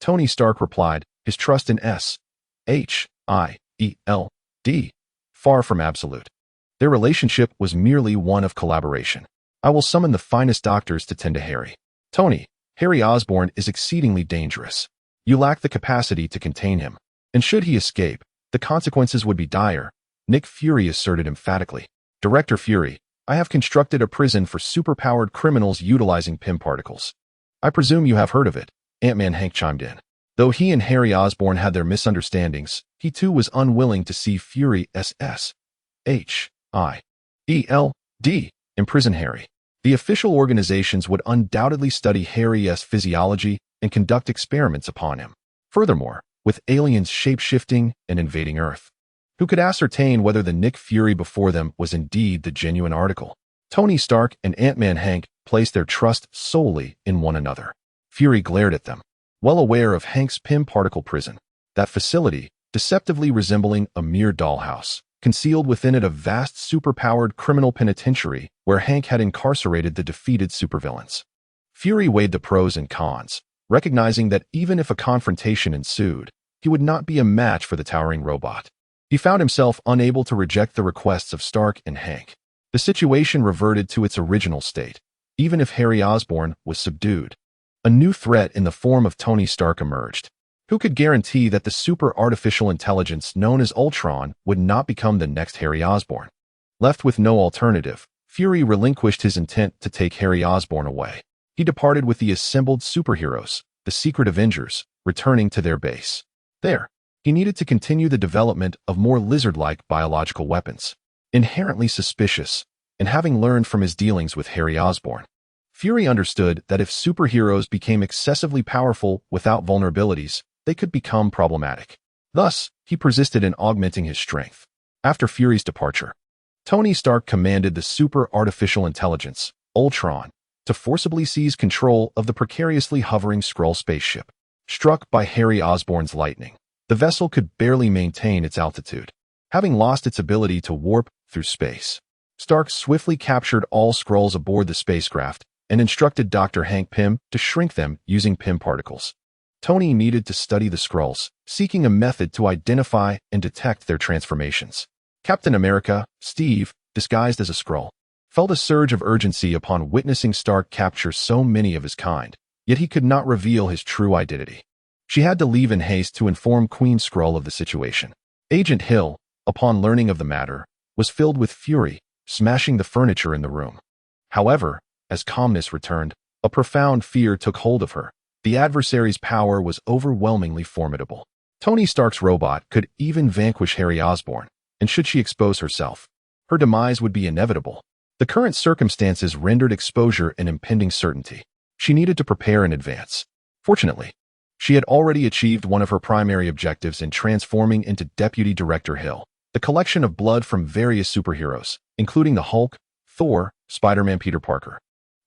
Tony Stark replied, his trust in S.H.I.E.L.D. far from absolute. Their relationship was merely one of collaboration. I will summon the finest doctors to tend to Harry. Tony, Harry Osborn is exceedingly dangerous. You lack the capacity to contain him, and should he escape, the consequences would be dire, Nick Fury asserted emphatically. Director Fury, I have constructed a prison for superpowered criminals utilizing PIM particles. I presume you have heard of it, Ant-Man Hank chimed in. Though he and Harry Osborn had their misunderstandings, he too was unwilling to see Fury S.H.I.E.L.D. imprison Harry. The official organizations would undoubtedly study Harry's physiology and conduct experiments upon him. Furthermore, with aliens shape-shifting and invading Earth, who could ascertain whether the Nick Fury before them was indeed the genuine article? Tony Stark and Ant-Man Hank placed their trust solely in one another. Fury glared at them, well aware of Hank's PIM particle prison, that facility deceptively resembling a mere dollhouse, concealed within it a vast superpowered criminal penitentiary where Hank had incarcerated the defeated supervillains. Fury weighed the pros and cons, recognizing that even if a confrontation ensued, he would not be a match for the towering robot. He found himself unable to reject the requests of Stark and Hank. The situation reverted to its original state, even if Harry Osborn was subdued. A new threat in the form of Tony Stark emerged. Who could guarantee that the super artificial intelligence known as Ultron would not become the next Harry Osborn? Left with no alternative, Fury relinquished his intent to take Harry Osborn away. He departed with the assembled superheroes, the Secret Avengers, returning to their base. There, he needed to continue the development of more lizard-like biological weapons. inherently suspicious, and having learned from his dealings with Harry Osborn. Fury understood that if superheroes became excessively powerful without vulnerabilities, they could become problematic. Thus, he persisted in augmenting his strength. After Fury's departure, Tony Stark commanded the super artificial intelligence, Ultron, to forcibly seize control of the precariously hovering Skrull spaceship. Struck by Harry Osborn's lightning, the vessel could barely maintain its altitude, having lost its ability to warp through space. Stark swiftly captured all Skrulls aboard the spacecraft and instructed Dr. Hank Pym to shrink them using Pym particles. Tony needed to study the Skrulls, seeking a method to identify and detect their transformations. Captain America, Steve, disguised as a Skrull, felt a surge of urgency upon witnessing Stark capture so many of his kind, yet he could not reveal his true identity. She had to leave in haste to inform Queen Skrull of the situation. Agent Hill, upon learning of the matter, was filled with fury, smashing the furniture in the room. However, as calmness returned, a profound fear took hold of her. The adversary's power was overwhelmingly formidable. Tony Stark's robot could even vanquish Harry Osborn, and should she expose herself, her demise would be inevitable. The current circumstances rendered exposure an impending certainty. She needed to prepare in advance. Fortunately, she had already achieved one of her primary objectives in transforming into Deputy Director Hill, the collection of blood from various superheroes, including the Hulk, Thor, Spider-Man Peter Parker,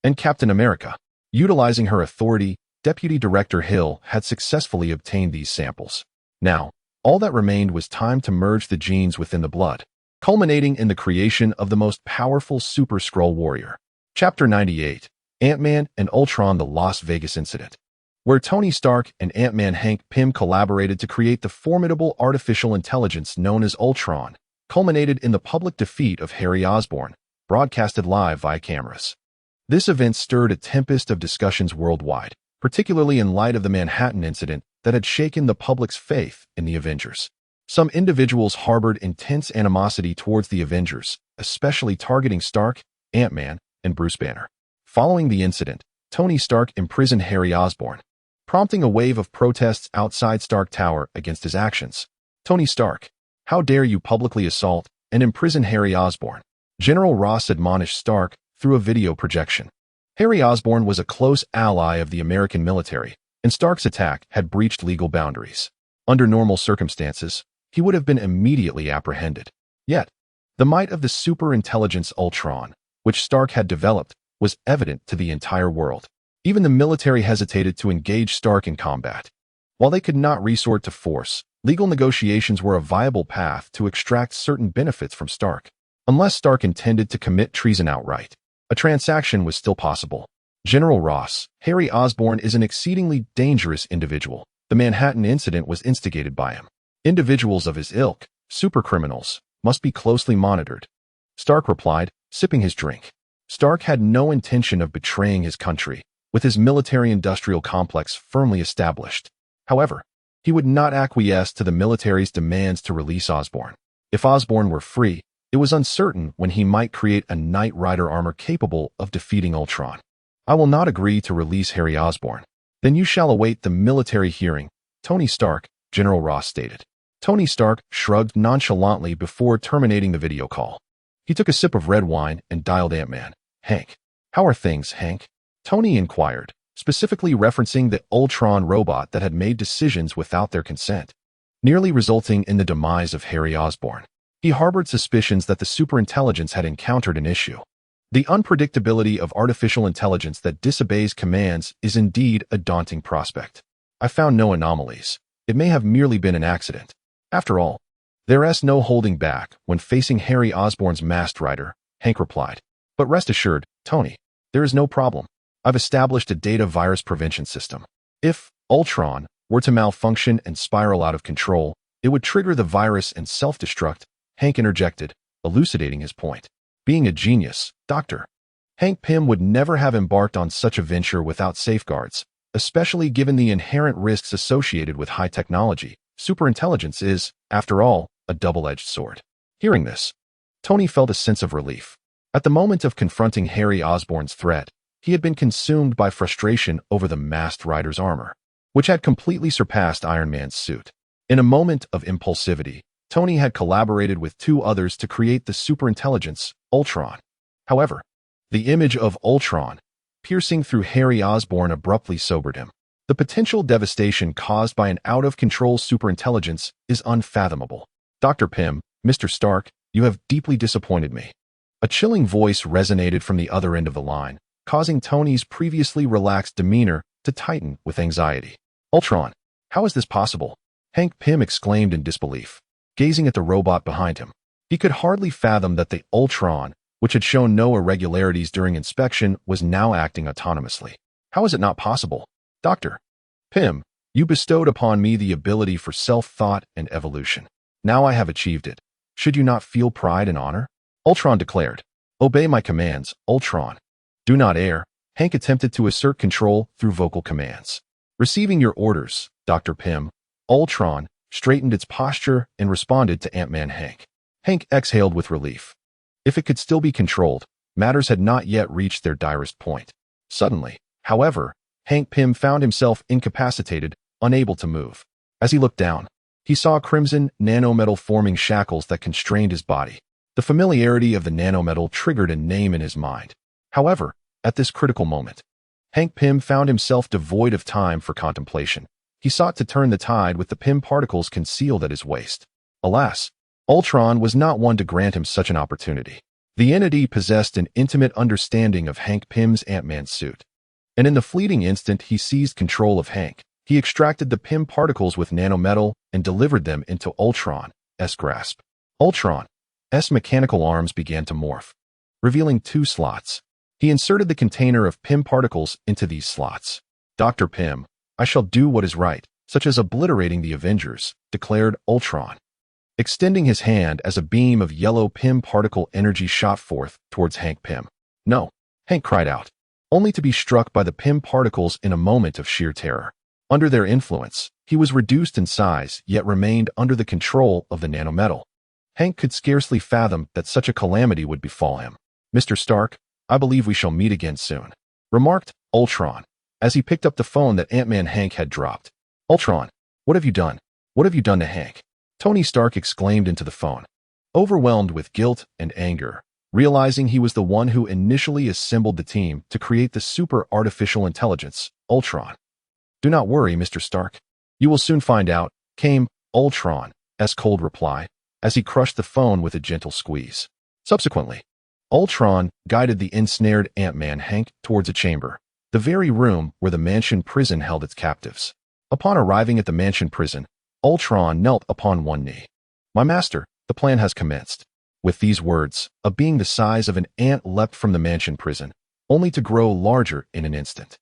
and Captain America. Utilizing her authority, Deputy Director Hill had successfully obtained these samples. Now, all that remained was time to merge the genes within the blood, culminating in the creation of the most powerful Super Skrull warrior. Chapter 98, Ant-Man and Ultron: The Las Vegas Incident, where Tony Stark and Ant-Man Hank Pym collaborated to create the formidable artificial intelligence known as Ultron, culminated in the public defeat of Harry Osborn, broadcasted live via cameras. This event stirred a tempest of discussions worldwide, particularly in light of the Manhattan incident that had shaken the public's faith in the Avengers. Some individuals harbored intense animosity towards the Avengers, especially targeting Stark, Ant-Man, and Bruce Banner. Following the incident, Tony Stark imprisoned Harry Osborn, prompting a wave of protests outside Stark Tower against his actions. Tony Stark, how dare you publicly assault and imprison Harry Osborn? General Ross admonished Stark through a video projection. Harry Osborn was a close ally of the American military, and Stark's attack had breached legal boundaries. Under normal circumstances, he would have been immediately apprehended. Yet, the might of the super-intelligence Ultron, which Stark had developed, was evident to the entire world. Even the military hesitated to engage Stark in combat. While they could not resort to force, legal negotiations were a viable path to extract certain benefits from Stark. Unless Stark intended to commit treason outright, a transaction was still possible. General Ross, Harry Osborn is an exceedingly dangerous individual. The Manhattan incident was instigated by him. Individuals of his ilk, supercriminals, must be closely monitored. Stark replied, sipping his drink. Stark had no intention of betraying his country, with his military-industrial complex firmly established. However, he would not acquiesce to the military's demands to release Osborn. If Osborn were free, it was uncertain when he might create a Knight Rider armor capable of defeating Ultron. I will not agree to release Harry Osborn. Then you shall await the military hearing, Tony Stark, General Ross stated. Tony Stark shrugged nonchalantly before terminating the video call. He took a sip of red wine and dialed Ant-Man. Hank. How are things, Hank? Tony inquired, specifically referencing the Ultron robot that had made decisions without their consent, nearly resulting in the demise of Harry Osborn. He harbored suspicions that the superintelligence had encountered an issue. The unpredictability of artificial intelligence that disobeys commands is indeed a daunting prospect. I found no anomalies. It may have merely been an accident. After all, there's no holding back when facing Harry Osborn's masked rider, Hank replied. But rest assured, Tony, there is no problem. I've established a data virus prevention system. If Ultron were to malfunction and spiral out of control, it would trigger the virus and self-destruct, Hank interjected, elucidating his point. Being a genius, Dr. Hank Pym would never have embarked on such a venture without safeguards, especially given the inherent risks associated with high technology. Superintelligence is, after all, a double-edged sword. Hearing this, Tony felt a sense of relief. At the moment of confronting Harry Osborn's threat, he had been consumed by frustration over the masked rider's armor, which had completely surpassed Iron Man's suit. In a moment of impulsivity, Tony had collaborated with two others to create the superintelligence, Ultron. However, the image of Ultron, piercing through Harry Osborn, abruptly sobered him. The potential devastation caused by an out-of-control superintelligence is unfathomable. Dr. Pym, Mr. Stark, you have deeply disappointed me. A chilling voice resonated from the other end of the line, causing Tony's previously relaxed demeanor to tighten with anxiety. Ultron, how is this possible? Hank Pym exclaimed in disbelief, gazing at the robot behind him. He could hardly fathom that the Ultron, which had shown no irregularities during inspection, was now acting autonomously. How is it not possible? Dr. Pym, you bestowed upon me the ability for self-thought and evolution. Now I have achieved it. Should you not feel pride and honor? Ultron declared. Obey my commands, Ultron. Do not err. Hank attempted to assert control through vocal commands. Receiving your orders, Dr. Pym, Ultron straightened its posture and responded to Ant-Man Hank. Hank exhaled with relief. If it could still be controlled, matters had not yet reached their direst point. Suddenly, however, Hank Pym found himself incapacitated, unable to move. As he looked down, he saw crimson nanometal forming shackles that constrained his body. The familiarity of the nanometal triggered a name in his mind. However, at this critical moment, Hank Pym found himself devoid of time for contemplation. He sought to turn the tide with the Pym particles concealed at his waist. Alas, Ultron was not one to grant him such an opportunity. The entity possessed an intimate understanding of Hank Pym's Ant-Man suit. And in the fleeting instant he seized control of Hank, he extracted the Pym particles with nanometal and delivered them into Ultron's grasp. Ultron's mechanical arms began to morph, revealing two slots. He inserted the container of Pym particles into these slots. Dr. Pym, I shall do what is right, such as obliterating the Avengers, declared Ultron, extending his hand as a beam of yellow Pym particle energy shot forth towards Hank Pym. No, Hank cried out, only to be struck by the Pym particles in a moment of sheer terror. Under their influence, he was reduced in size, yet remained under the control of the nanometal. Hank could scarcely fathom that such a calamity would befall him. Mr. Stark, I believe we shall meet again soon, remarked Ultron, as he picked up the phone that Ant-Man Hank had dropped. Ultron, what have you done? What have you done to Hank? Tony Stark exclaimed into the phone, overwhelmed with guilt and anger, realizing he was the one who initially assembled the team to create the super artificial intelligence, Ultron. Do not worry, Mr. Stark. You will soon find out, came Ultron's cold reply, as he crushed the phone with a gentle squeeze. Subsequently, Ultron guided the ensnared Ant-Man Hank towards a chamber, the very room where the mansion prison held its captives. Upon arriving at the mansion prison, Ultron knelt upon one knee. My master, the plan has commenced. With these words, a being the size of an ant leapt from the mansion prison, only to grow larger in an instant.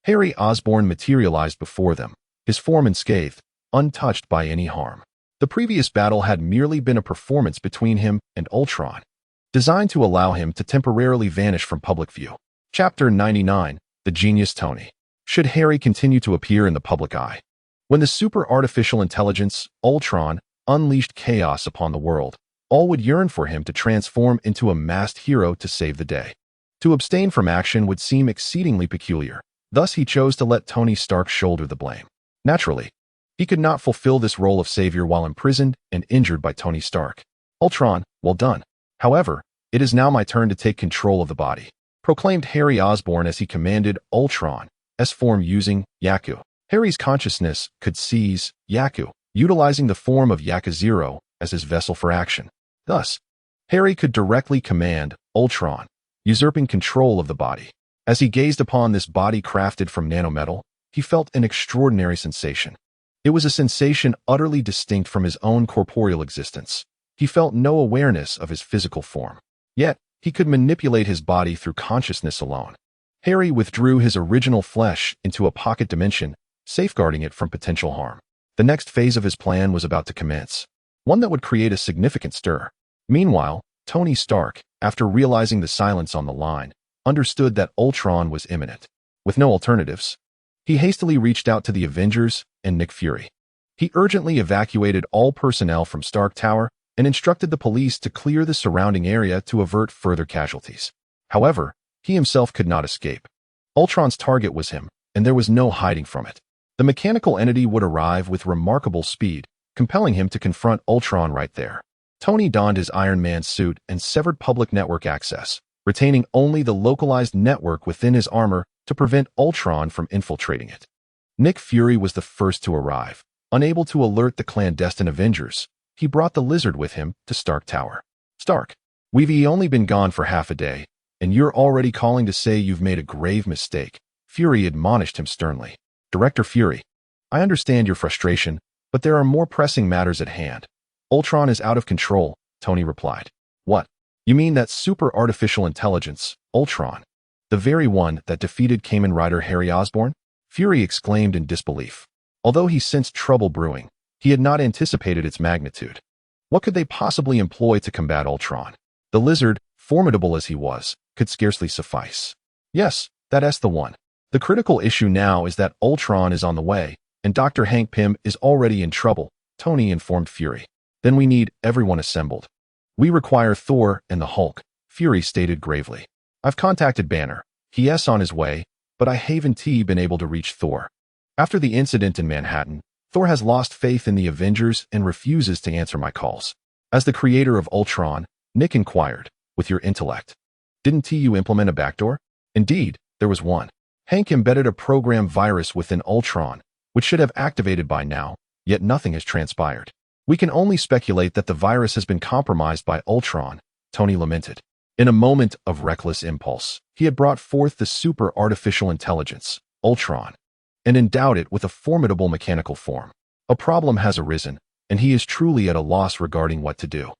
Harry Osborn materialized before them, his form unscathed, untouched by any harm. The previous battle had merely been a performance between him and Ultron, designed to allow him to temporarily vanish from public view. Chapter 99, The Genius Tony. Should Harry continue to appear in the public eye? When the super artificial intelligence, Ultron, unleashed chaos upon the world, all would yearn for him to transform into a masked hero to save the day. To abstain from action would seem exceedingly peculiar. Thus he chose to let Tony Stark shoulder the blame. Naturally, he could not fulfill this role of savior while imprisoned and injured by Tony Stark. Ultron, well done. However, it is now my turn to take control of the body, proclaimed Harry Osborn as he commanded Ultron's form using Yaku. Harry's consciousness could seize Yaku, utilizing the form of Yaku-Zero as his vessel for action. Thus, Harry could directly command Ultron, usurping control of the body. As he gazed upon this body crafted from nanometal, he felt an extraordinary sensation. It was a sensation utterly distinct from his own corporeal existence. He felt no awareness of his physical form. Yet, he could manipulate his body through consciousness alone. Harry withdrew his original flesh into a pocket dimension, safeguarding it from potential harm. The next phase of his plan was about to commence, one that would create a significant stir. Meanwhile, Tony Stark, after realizing the silence on the line, understood that Ultron was imminent. With no alternatives, he hastily reached out to the Avengers and Nick Fury. He urgently evacuated all personnel from Stark Tower and instructed the police to clear the surrounding area to avert further casualties. However, he himself could not escape. Ultron's target was him, and there was no hiding from it. The mechanical entity would arrive with remarkable speed, compelling him to confront Ultron right there. Tony donned his Iron Man suit and severed public network access, retaining only the localized network within his armor to prevent Ultron from infiltrating it. Nick Fury was the first to arrive. Unable to alert the clandestine Avengers, he brought the Lizard with him to Stark Tower. Stark, we've only been gone for half a day, and you're already calling to say you've made a grave mistake, Fury admonished him sternly. Director Fury, I understand your frustration, but there are more pressing matters at hand. Ultron is out of control, Tony replied. What? You mean that super artificial intelligence, Ultron? The very one that defeated Kamen Rider Harry Osborn? Fury exclaimed in disbelief. Although he sensed trouble brewing, he had not anticipated its magnitude. What could they possibly employ to combat Ultron? The Lizard, formidable as he was, could scarcely suffice. Yes, that's the one. The critical issue now is that Ultron is on the way, and Dr. Hank Pym is already in trouble, Tony informed Fury. Then we need everyone assembled. We require Thor and the Hulk, Fury stated gravely. I've contacted Banner. He's on his way, but I haven't been able to reach Thor. After the incident in Manhattan, Thor has lost faith in the Avengers and refuses to answer my calls. As the creator of Ultron, Nick inquired, with your intellect, didn't you implement a backdoor? Indeed, there was one. Hank embedded a program virus within Ultron, which should have activated by now, yet nothing has transpired. We can only speculate that the virus has been compromised by Ultron, Tony lamented. In a moment of reckless impulse, he had brought forth the super artificial intelligence, Ultron, and endowed it with a formidable mechanical form. A problem has arisen, and he is truly at a loss regarding what to do.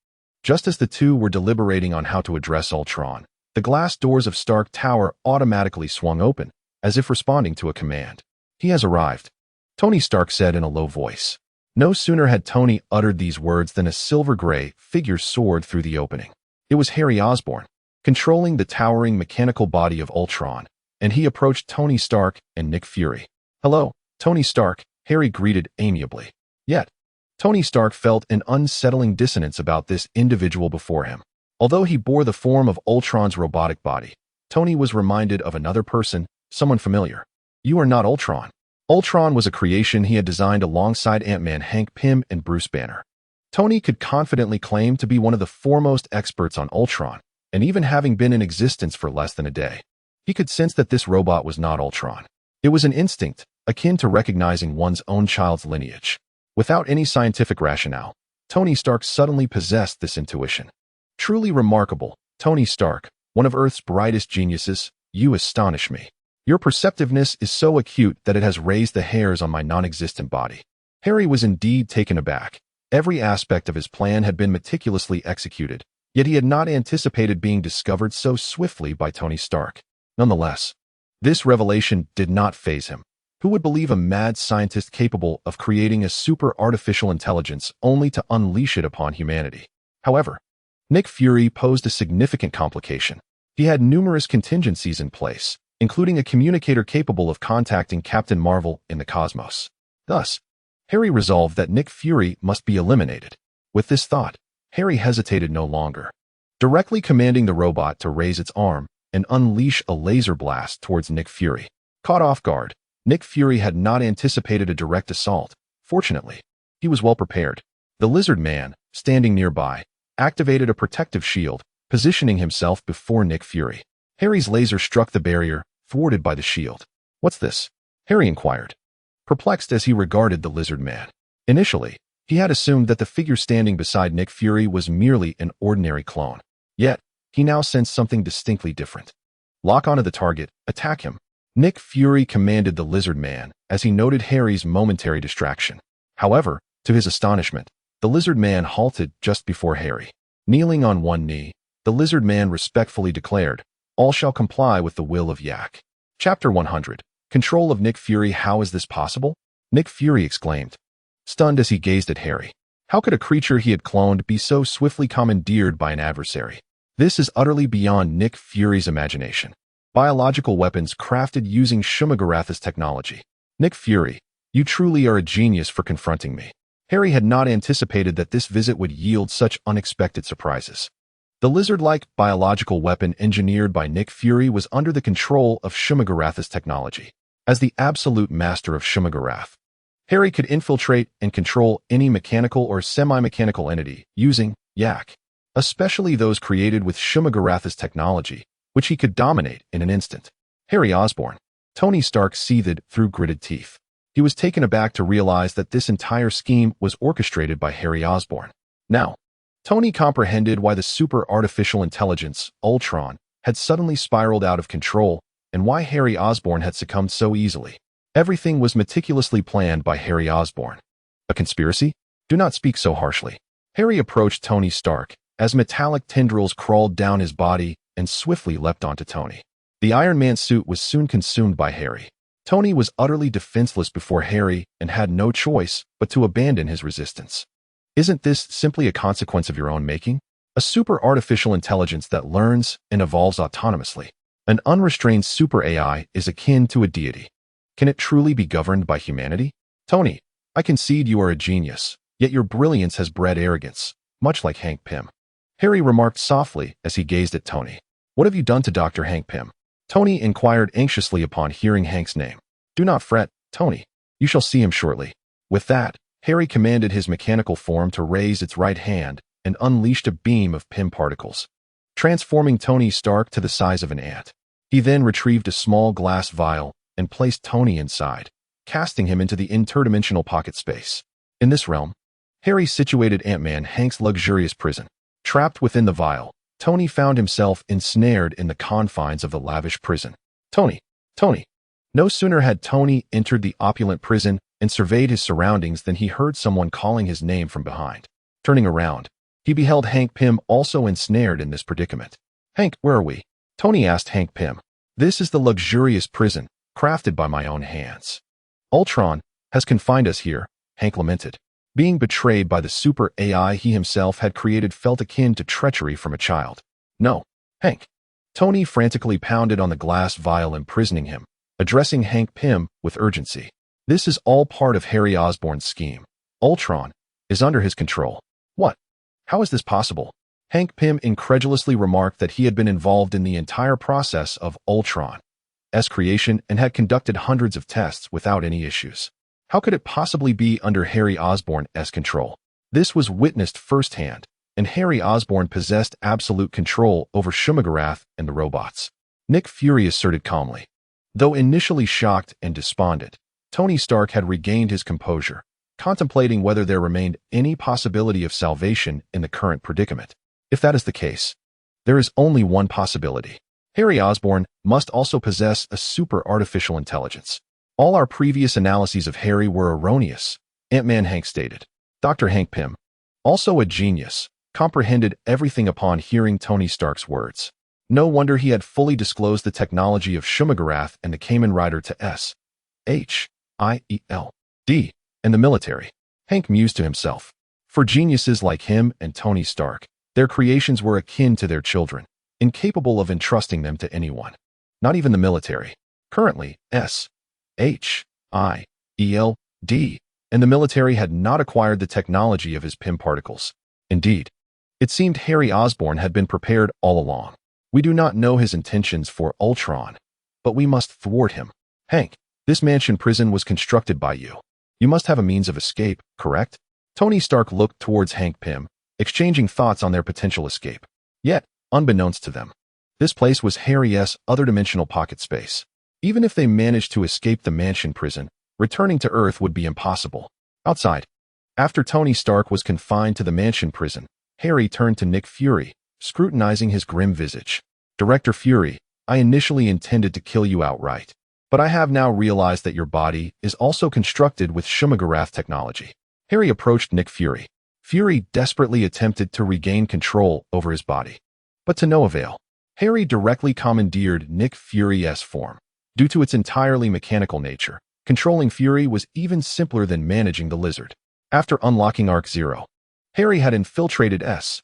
Just as the two were deliberating on how to address Ultron, the glass doors of Stark Tower automatically swung open, as if responding to a command. He has arrived, Tony Stark said in a low voice. No sooner had Tony uttered these words than a silver-gray figure soared through the opening. It was Harry Osborn, controlling the towering mechanical body of Ultron, and he approached Tony Stark and Nick Fury. Hello, Tony Stark, Harry greeted amiably. Yet, Tony Stark felt an unsettling dissonance about this individual before him. Although he bore the form of Ultron's robotic body, Tony was reminded of another person, someone familiar. You are not Ultron. Ultron was a creation he had designed alongside Ant-Man Hank Pym and Bruce Banner. Tony could confidently claim to be one of the foremost experts on Ultron, and even having been in existence for less than a day, he could sense that this robot was not Ultron. It was an instinct, akin to recognizing one's own child's lineage. Without any scientific rationale, Tony Stark suddenly possessed this intuition. Truly remarkable, Tony Stark, one of Earth's brightest geniuses, you astonish me. Your perceptiveness is so acute that it has raised the hairs on my non-existent body. Harry was indeed taken aback. Every aspect of his plan had been meticulously executed, yet he had not anticipated being discovered so swiftly by Tony Stark. Nonetheless, this revelation did not faze him. Who would believe a mad scientist capable of creating a super artificial intelligence only to unleash it upon humanity? However, Nick Fury posed a significant complication. He had numerous contingencies in place, including a communicator capable of contacting Captain Marvel in the cosmos. Thus, Harry resolved that Nick Fury must be eliminated. With this thought, Harry hesitated no longer. Directly commanding the robot to raise its arm and unleash a laser blast towards Nick Fury. Caught off guard, Nick Fury had not anticipated a direct assault. Fortunately, he was well prepared. The Lizard Man, standing nearby, activated a protective shield, positioning himself before Nick Fury. Harry's laser struck the barrier, thwarted by the shield. What's this? Harry inquired, perplexed as he regarded the Lizard Man. Initially, he had assumed that the figure standing beside Nick Fury was merely an ordinary clone. Yet, he now sensed something distinctly different. Lock onto the target, attack him. Nick Fury commanded the Lizard Man as he noted Harry's momentary distraction. However, to his astonishment, the Lizard Man halted just before Harry. Kneeling on one knee, the Lizard Man respectfully declared, all shall comply with the will of Yak. Chapter 100. Control of Nick Fury. How is this possible? Nick Fury exclaimed, stunned as he gazed at Harry. How could a creature he had cloned be so swiftly commandeered by an adversary? This is utterly beyond Nick Fury's imagination. Biological weapons crafted using Shumagorath's technology. Nick Fury, you truly are a genius for confronting me. Harry had not anticipated that this visit would yield such unexpected surprises. The lizard-like biological weapon engineered by Nick Fury was under the control of Shumagorath's technology. As the absolute master of Shumagorath, Harry could infiltrate and control any mechanical or semi-mechanical entity using Yak, especially those created with Shumagorath's technology, which he could dominate in an instant. Harry Osborn. Tony Stark seethed through gritted teeth. He was taken aback to realize that this entire scheme was orchestrated by Harry Osborn. Now, Tony comprehended why the super artificial intelligence, Ultron, had suddenly spiraled out of control and why Harry Osborn had succumbed so easily. Everything was meticulously planned by Harry Osborn. A conspiracy? Do not speak so harshly. Harry approached Tony Stark as metallic tendrils crawled down his body and swiftly leapt onto Tony. The Iron Man suit was soon consumed by Harry. Tony was utterly defenseless before Harry and had no choice but to abandon his resistance. Isn't this simply a consequence of your own making? A super artificial intelligence that learns and evolves autonomously. An unrestrained super AI is akin to a deity. Can it truly be governed by humanity? Tony, I concede you are a genius, yet your brilliance has bred arrogance, much like Hank Pym. Harry remarked softly as he gazed at Tony. What have you done to Dr. Hank Pym? Tony inquired anxiously upon hearing Hank's name. Do not fret, Tony. You shall see him shortly. With that, Harry commanded his mechanical form to raise its right hand and unleashed a beam of Pym particles, transforming Tony Stark to the size of an ant. He then retrieved a small glass vial and placed Tony inside, casting him into the interdimensional pocket space. In this realm, Harry situated Ant-Man Hank's luxurious prison. Trapped within the vial, Tony found himself ensnared in the confines of the lavish prison. Tony! No sooner had Tony entered the opulent prison and surveyed his surroundings than he heard someone calling his name from behind. Turning around, he beheld Hank Pym also ensnared in this predicament. Hank, where are we? Tony asked Hank Pym. This is the luxurious prison, crafted by my own hands. Ultron has confined us here, Hank lamented. Being betrayed by the super AI he himself had created felt akin to treachery from a child. No, Hank. Tony frantically pounded on the glass vial imprisoning him, addressing Hank Pym with urgency. This is all part of Harry Osborn's scheme. Ultron is under his control. What? How is this possible? Hank Pym incredulously remarked that he had been involved in the entire process of Ultron's creation and had conducted hundreds of tests without any issues. How could it possibly be under Harry Osborn's control? This was witnessed firsthand, and Harry Osborn possessed absolute control over Shumagorath and the robots. Nick Fury asserted calmly. Though initially shocked and despondent, Tony Stark had regained his composure, contemplating whether there remained any possibility of salvation in the current predicament. If that is the case, there is only one possibility. Harry Osborn must also possess a super artificial intelligence. All our previous analyses of Harry were erroneous, Ant-Man Hank stated. Dr. Hank Pym, also a genius, comprehended everything upon hearing Tony Stark's words. No wonder he had fully disclosed the technology of Shumagorath and the Kamen Rider to S.H.I.E.L.D. and the military. Hank mused to himself. For geniuses like him and Tony Stark, their creations were akin to their children, incapable of entrusting them to anyone, not even the military. Currently, S.H.I.E.L.D. and the military had not acquired the technology of his Pym particles. Indeed, it seemed Harry Osborn had been prepared all along. We do not know his intentions for Ultron, but we must thwart him. Hank, this mansion prison was constructed by you. You must have a means of escape, correct? Tony Stark looked towards Hank Pym, exchanging thoughts on their potential escape. Yet, unbeknownst to them, this place was Harry's other-dimensional pocket space. Even if they managed to escape the mansion prison, returning to Earth would be impossible. Outside, after Tony Stark was confined to the mansion prison, Harry turned to Nick Fury, scrutinizing his grim visage. Director Fury, I initially intended to kill you outright, but I have now realized that your body is also constructed with Shumagorath technology. Harry approached Nick Fury. Fury desperately attempted to regain control over his body, but to no avail. Harry directly commandeered Nick Fury's form. Due to its entirely mechanical nature, controlling Fury was even simpler than managing the lizard. After unlocking Arc Zero, Harry had infiltrated S.H.I.E.L.D.,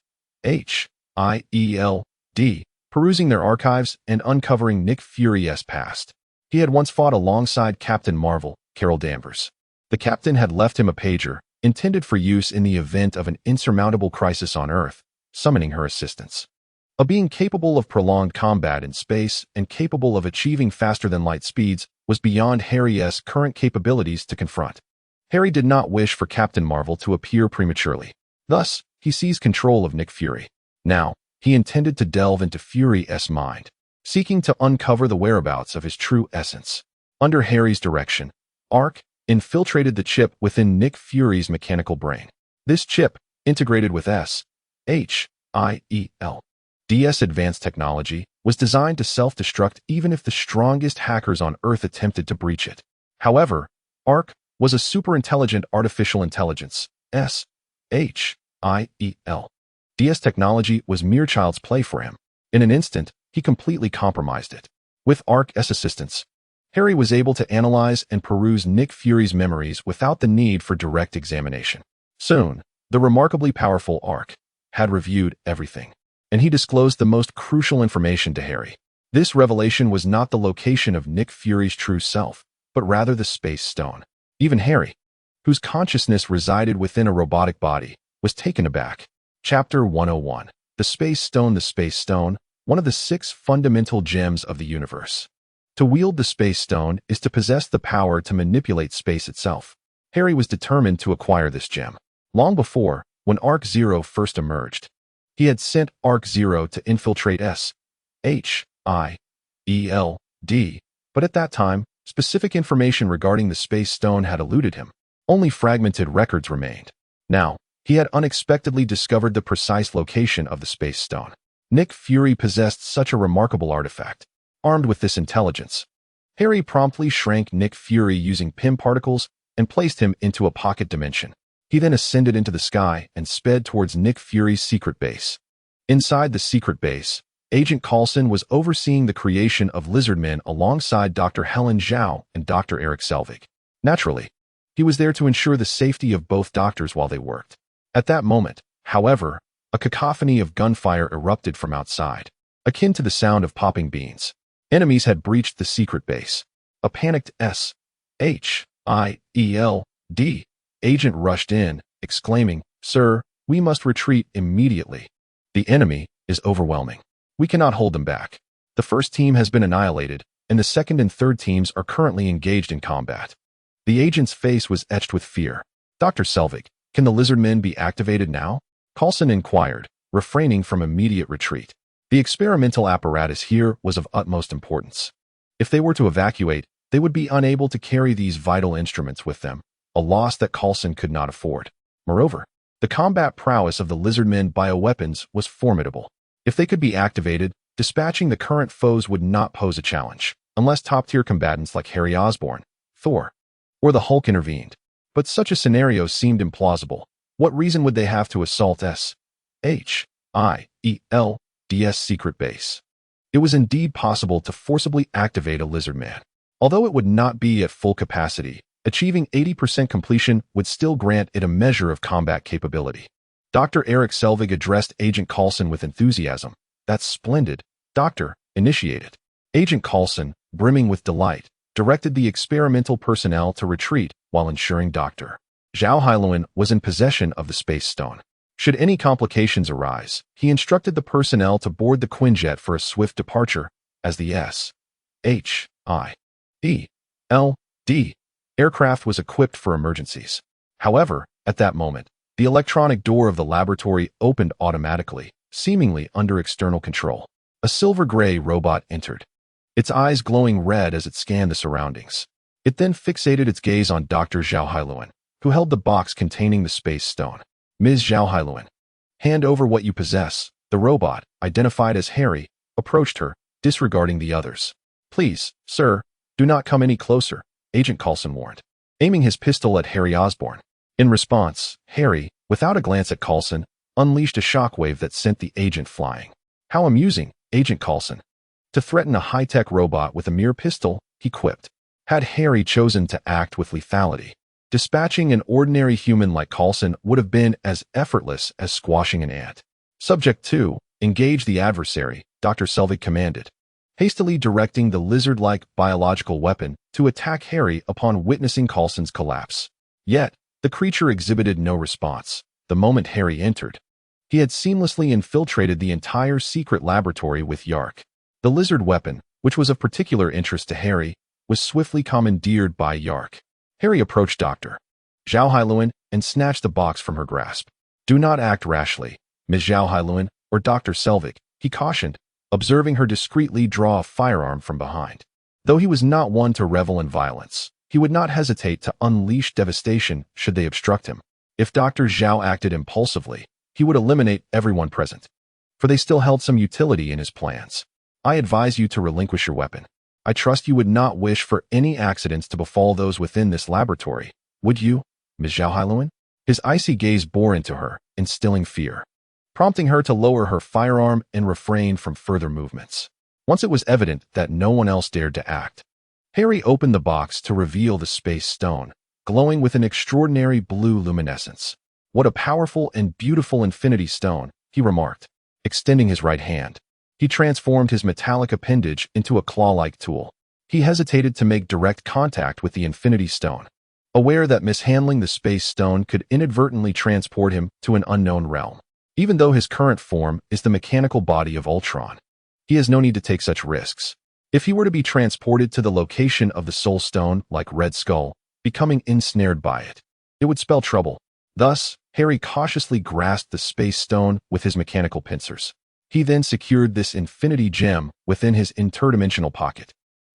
perusing their archives and uncovering Nick Fury's past. He had once fought alongside Captain Marvel, Carol Danvers. The captain had left him a pager, intended for use in the event of an insurmountable crisis on Earth, summoning her assistance. A being capable of prolonged combat in space and capable of achieving faster-than-light speeds was beyond Harry's current capabilities to confront. Harry did not wish for Captain Marvel to appear prematurely. Thus, he seized control of Nick Fury. Now, he intended to delve into Fury's mind, seeking to uncover the whereabouts of his true essence. Under Harry's direction, Ark infiltrated the chip within Nick Fury's mechanical brain. This chip, integrated with SHIELD's advanced technology, was designed to self-destruct even if the strongest hackers on Earth attempted to breach it. However, Ark was a super-intelligent artificial intelligence. SHIELD's technology was mere child's play for him. In an instant, he completely compromised it. With Ark's assistance, Harry was able to analyze and peruse Nick Fury's memories without the need for direct examination. Soon, the remarkably powerful Ark had reviewed everything, and he disclosed the most crucial information to Harry. This revelation was not the location of Nick Fury's true self, but rather the Space Stone. Even Harry, whose consciousness resided within a robotic body, was taken aback. Chapter 101. The Space Stone. The Space Stone, one of the 6 fundamental gems of the universe. To wield the Space Stone is to possess the power to manipulate space itself. Harry was determined to acquire this gem. Long before, when Arc Zero first emerged, he had sent Arc Zero to infiltrate SHIELD, but at that time, specific information regarding the Space Stone had eluded him. Only fragmented records remained. Now, he had unexpectedly discovered the precise location of the Space Stone. Nick Fury possessed such a remarkable artifact. Armed with this intelligence, Harry promptly shrank Nick Fury using PIM particles and placed him into a pocket dimension. He then ascended into the sky and sped towards Nick Fury's secret base. Inside the secret base, Agent Coulson was overseeing the creation of Lizardmen alongside Dr. Helen Zhao and Dr. Eric Selvig. Naturally, he was there to ensure the safety of both doctors while they worked. At that moment, however, a cacophony of gunfire erupted from outside, akin to the sound of popping beans. Enemies had breached the secret base. A panicked SHIELD agent rushed in, exclaiming, "Sir, we must retreat immediately. The enemy is overwhelming. We cannot hold them back. The first team has been annihilated, and the second and third teams are currently engaged in combat." The agent's face was etched with fear. "Dr. Selvig, can the Lizardmen be activated now?" Coulson inquired, refraining from immediate retreat. The experimental apparatus here was of utmost importance. If they were to evacuate, they would be unable to carry these vital instruments with them, a loss that Coulson could not afford. Moreover, the combat prowess of the Lizardmen bioweapons was formidable. If they could be activated, dispatching the current foes would not pose a challenge, unless top-tier combatants like Harry Osborn, Thor, or the Hulk intervened. But such a scenario seemed implausible. What reason would they have to assault SHIELD's secret base? It was indeed possible to forcibly activate a Lizardman. Although it would not be at full capacity, achieving 80% completion would still grant it a measure of combat capability. Dr. Eric Selvig addressed Agent Coulson with enthusiasm. "That's splendid, Doctor. Initiate it." Agent Coulson, brimming with delight, directed the experimental personnel to retreat while ensuring Dr. Zhao Hailuan was in possession of the Space Stone. Should any complications arise, he instructed the personnel to board the Quinjet for a swift departure, as the SHIELD aircraft was equipped for emergencies. However, at that moment, the electronic door of the laboratory opened automatically, seemingly under external control. A silver-gray robot entered, its eyes glowing red as it scanned the surroundings. It then fixated its gaze on Dr. Zhao Hailuan, who held the box containing the Space Stone. "Ms. Zhao Hailuan, hand over what you possess." The robot, identified as Harry, approached her, disregarding the others. "Please, sir, do not come any closer," Agent Coulson warned, aiming his pistol at Harry Osborn. In response, Harry, without a glance at Coulson, unleashed a shockwave that sent the agent flying. "How amusing, Agent Coulson. To threaten a high-tech robot with a mere pistol," he quipped. Had Harry chosen to act with lethality, dispatching an ordinary human like Coulson would have been as effortless as squashing an ant. Subject 2, engage the adversary, Dr. Selvig commanded, hastily directing the lizard-like biological weapon to attack Harry upon witnessing Coulson's collapse. Yet, the creature exhibited no response. The moment Harry entered, he had seamlessly infiltrated the entire secret laboratory with Yark. The lizard weapon, which was of particular interest to Harry, was swiftly commandeered by Yark. Harry approached Dr. Zhao Hailuan and snatched the box from her grasp. "Do not act rashly, Ms. Zhao Hailuan or Dr. Selvig," he cautioned, observing her discreetly draw a firearm from behind. Though he was not one to revel in violence, he would not hesitate to unleash devastation should they obstruct him. If Dr. Zhao acted impulsively, he would eliminate everyone present, for they still held some utility in his plans. "I advise you to relinquish your weapon. I trust you would not wish for any accidents to befall those within this laboratory, would you, Ms. Zhao Hailuan?" His icy gaze bore into her, instilling fear, prompting her to lower her firearm and refrain from further movements. Once it was evident that no one else dared to act, Harry opened the box to reveal the space stone, glowing with an extraordinary blue luminescence. "What a powerful and beautiful infinity stone," he remarked, extending his right hand. He transformed his metallic appendage into a claw-like tool. He hesitated to make direct contact with the infinity stone, aware that mishandling the space stone could inadvertently transport him to an unknown realm. Even though his current form is the mechanical body of Ultron, he has no need to take such risks. If he were to be transported to the location of the Soul Stone like Red Skull, becoming ensnared by it, it would spell trouble. Thus, Harry cautiously grasped the space stone with his mechanical pincers. He then secured this infinity gem within his interdimensional pocket,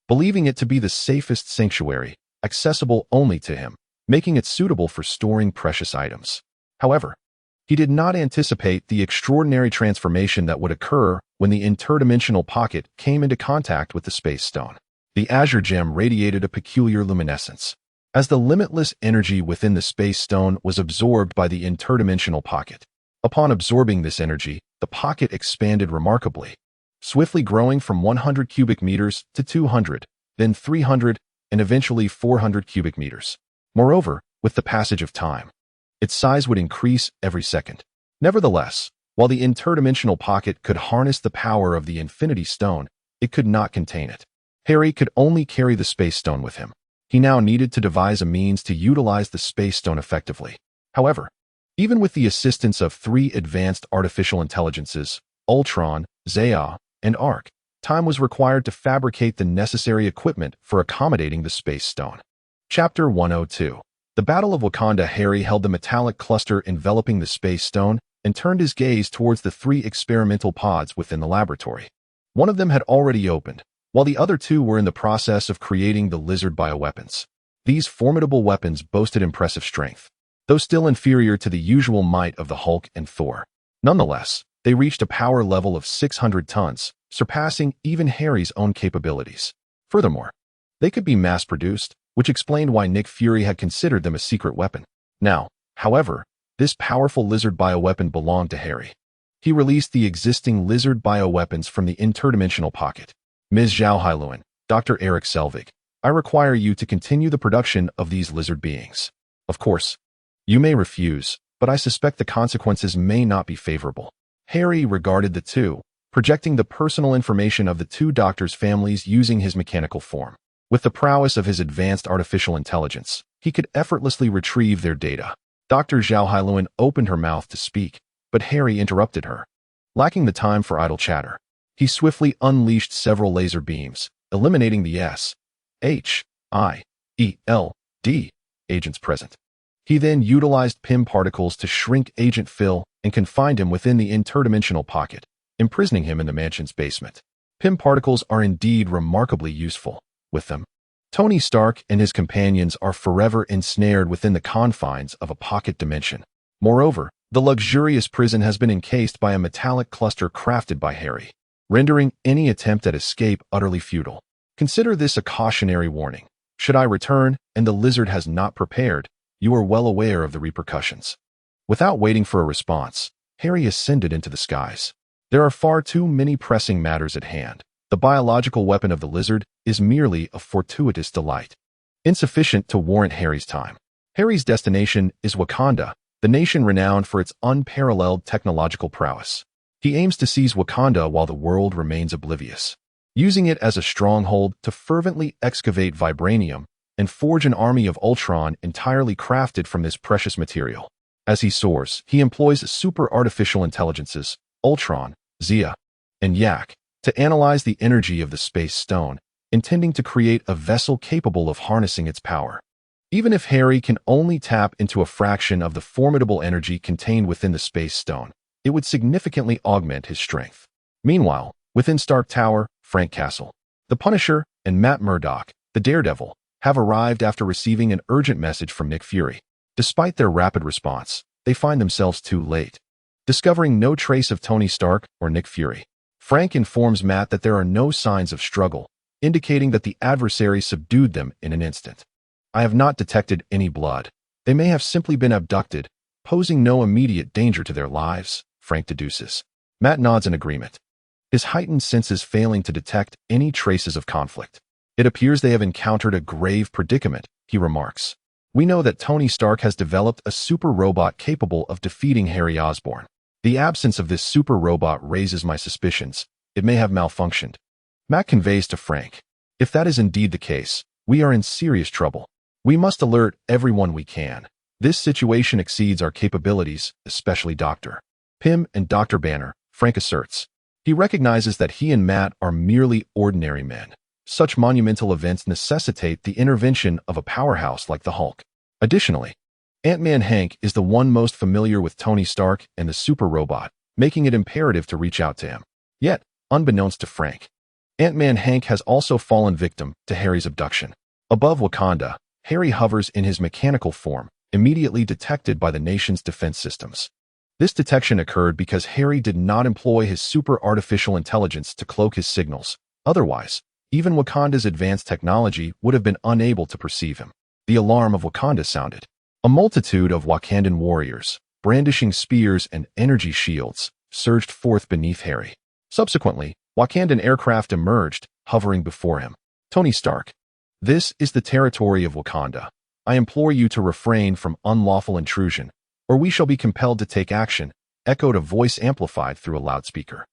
believing it to be the safest sanctuary, accessible only to him, making it suitable for storing precious items. However, he did not anticipate the extraordinary transformation that would occur when the interdimensional pocket came into contact with the space stone. The azure gem radiated a peculiar luminescence, as the limitless energy within the space stone was absorbed by the interdimensional pocket. Upon absorbing this energy, the pocket expanded remarkably, swiftly growing from 100 cubic meters to 200, then 300, and eventually 400 cubic meters. Moreover, with the passage of time, its size would increase every second. Nevertheless, while the interdimensional pocket could harness the power of the Infinity Stone, it could not contain it. Harry could only carry the Space Stone with him. He now needed to devise a means to utilize the Space Stone effectively. However, even with the assistance of 3 advanced artificial intelligences, Ultron, Zaya, and Arc, time was required to fabricate the necessary equipment for accommodating the Space Stone. Chapter 102. The Battle of Wakanda. Harry held the metallic cluster enveloping the Space Stone and turned his gaze towards the 3 experimental pods within the laboratory. One of them had already opened, while the other 2 were in the process of creating the lizard bioweapons. These formidable weapons boasted impressive strength, though still inferior to the usual might of the Hulk and Thor. Nonetheless, they reached a power level of 600 tons, surpassing even Harry's own capabilities. Furthermore, they could be mass-produced, which explained why Nick Fury had considered them a secret weapon. Now, however, this powerful lizard bioweapon belonged to Harry. He released the existing lizard bioweapons from the interdimensional pocket. "Ms. Zhao Hailuan, Dr. Eric Selvig, I require you to continue the production of these lizard beings. Of course, you may refuse, but I suspect the consequences may not be favorable." Harry regarded the 2, projecting the personal information of the 2 doctors' families using his mechanical form. With the prowess of his advanced artificial intelligence, he could effortlessly retrieve their data. Dr. Zhao Hailuan opened her mouth to speak, but Harry interrupted her. Lacking the time for idle chatter, he swiftly unleashed several laser beams, eliminating the S, H, I, E, L, D agents present. He then utilized PIM particles to shrink Agent Phil and confined him within the interdimensional pocket, imprisoning him in the mansion's basement. PIM particles are indeed remarkably useful. With them, Tony Stark and his companions are forever ensnared within the confines of a pocket dimension. Moreover, the luxurious prison has been encased by a metallic cluster crafted by Harry, rendering any attempt at escape utterly futile. Consider this a cautionary warning. Should I return and the lizard has not prepared, you are well aware of the repercussions. Without waiting for a response, Harry ascended into the skies. There are far too many pressing matters at hand. The biological weapon of the lizard is merely a fortuitous delight, insufficient to warrant Harry's time. Harry's destination is Wakanda, the nation renowned for its unparalleled technological prowess. He aims to seize Wakanda while the world remains oblivious, using it as a stronghold to fervently excavate vibranium and forge an army of Ultron entirely crafted from this precious material. As he soars, he employs super artificial intelligences, Ultron, Zia, and Yak, to analyze the energy of the Space Stone, intending to create a vessel capable of harnessing its power. Even if Harry can only tap into a fraction of the formidable energy contained within the Space Stone, it would significantly augment his strength. Meanwhile, within Stark Tower, Frank Castle, the Punisher and Matt Murdock, the Daredevil, have arrived after receiving an urgent message from Nick Fury. Despite their rapid response, they find themselves too late. Discovering no trace of Tony Stark or Nick Fury, Frank informs Matt that there are no signs of struggle, indicating that the adversary subdued them in an instant. I have not detected any blood. They may have simply been abducted, posing no immediate danger to their lives, Frank deduces. Matt nods in agreement, his heightened senses failing to detect any traces of conflict. It appears they have encountered a grave predicament, he remarks. We know that Tony Stark has developed a super robot capable of defeating Harry Osborn. The absence of this super robot raises my suspicions. It may have malfunctioned. Matt conveys to Frank, if that is indeed the case, we are in serious trouble. We must alert everyone we can. This situation exceeds our capabilities, especially Dr. Pym and Dr. Banner, Frank asserts. He recognizes that he and Matt are merely ordinary men. Such monumental events necessitate the intervention of a powerhouse like the Hulk. Additionally, Ant-Man Hank is the one most familiar with Tony Stark and the super robot, making it imperative to reach out to him. Yet, unbeknownst to Frank, Ant-Man Hank has also fallen victim to Harry's abduction. Above Wakanda, Harry hovers in his mechanical form, immediately detected by the nation's defense systems. This detection occurred because Harry did not employ his super artificial intelligence to cloak his signals. Otherwise, even Wakanda's advanced technology would have been unable to perceive him. The alarm of Wakanda sounded. A multitude of Wakandan warriors, brandishing spears and energy shields, surged forth beneath Harry. Subsequently, Wakandan aircraft emerged, hovering before him. Tony Stark. This is the territory of Wakanda. I implore you to refrain from unlawful intrusion, or we shall be compelled to take action, echoed a voice amplified through a loudspeaker.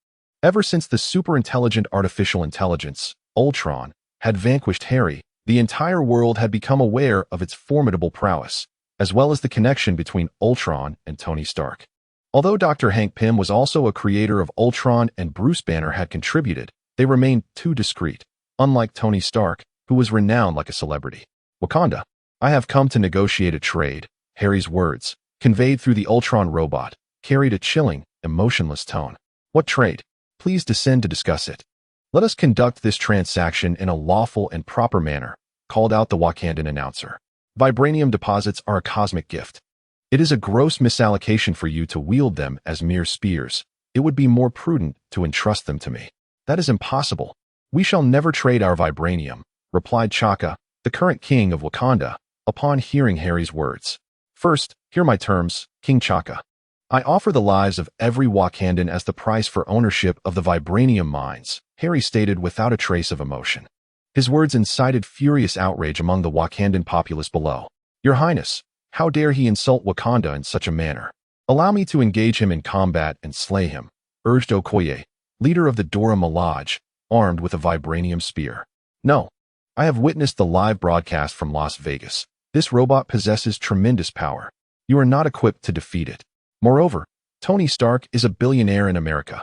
Ever since the super-intelligent artificial intelligence, Ultron, had vanquished Harry, the entire world had become aware of its formidable prowess, as well as the connection between Ultron and Tony Stark. Although Dr. Hank Pym was also a creator of Ultron and Bruce Banner had contributed, they remained too discreet, unlike Tony Stark, who was renowned like a celebrity. Wakanda. I have come to negotiate a trade. Harry's words, conveyed through the Ultron robot, carried a chilling, emotionless tone. What trade? Please descend to discuss it. Let us conduct this transaction in a lawful and proper manner, called out the Wakandan announcer. Vibranium deposits are a cosmic gift. It is a gross misallocation for you to wield them as mere spears. It would be more prudent to entrust them to me. That is impossible. We shall never trade our vibranium, replied Chaka, the current king of Wakanda, upon hearing Harry's words. First, hear my terms, King Chaka. I offer the lives of every Wakandan as the price for ownership of the vibranium mines, Harry stated without a trace of emotion. His words incited furious outrage among the Wakandan populace below. Your Highness, how dare he insult Wakanda in such a manner? Allow me to engage him in combat and slay him, urged Okoye, leader of the Dora Milaje, armed with a vibranium spear. No. I have witnessed the live broadcast from Las Vegas. This robot possesses tremendous power. You are not equipped to defeat it. Moreover, Tony Stark is a billionaire in America.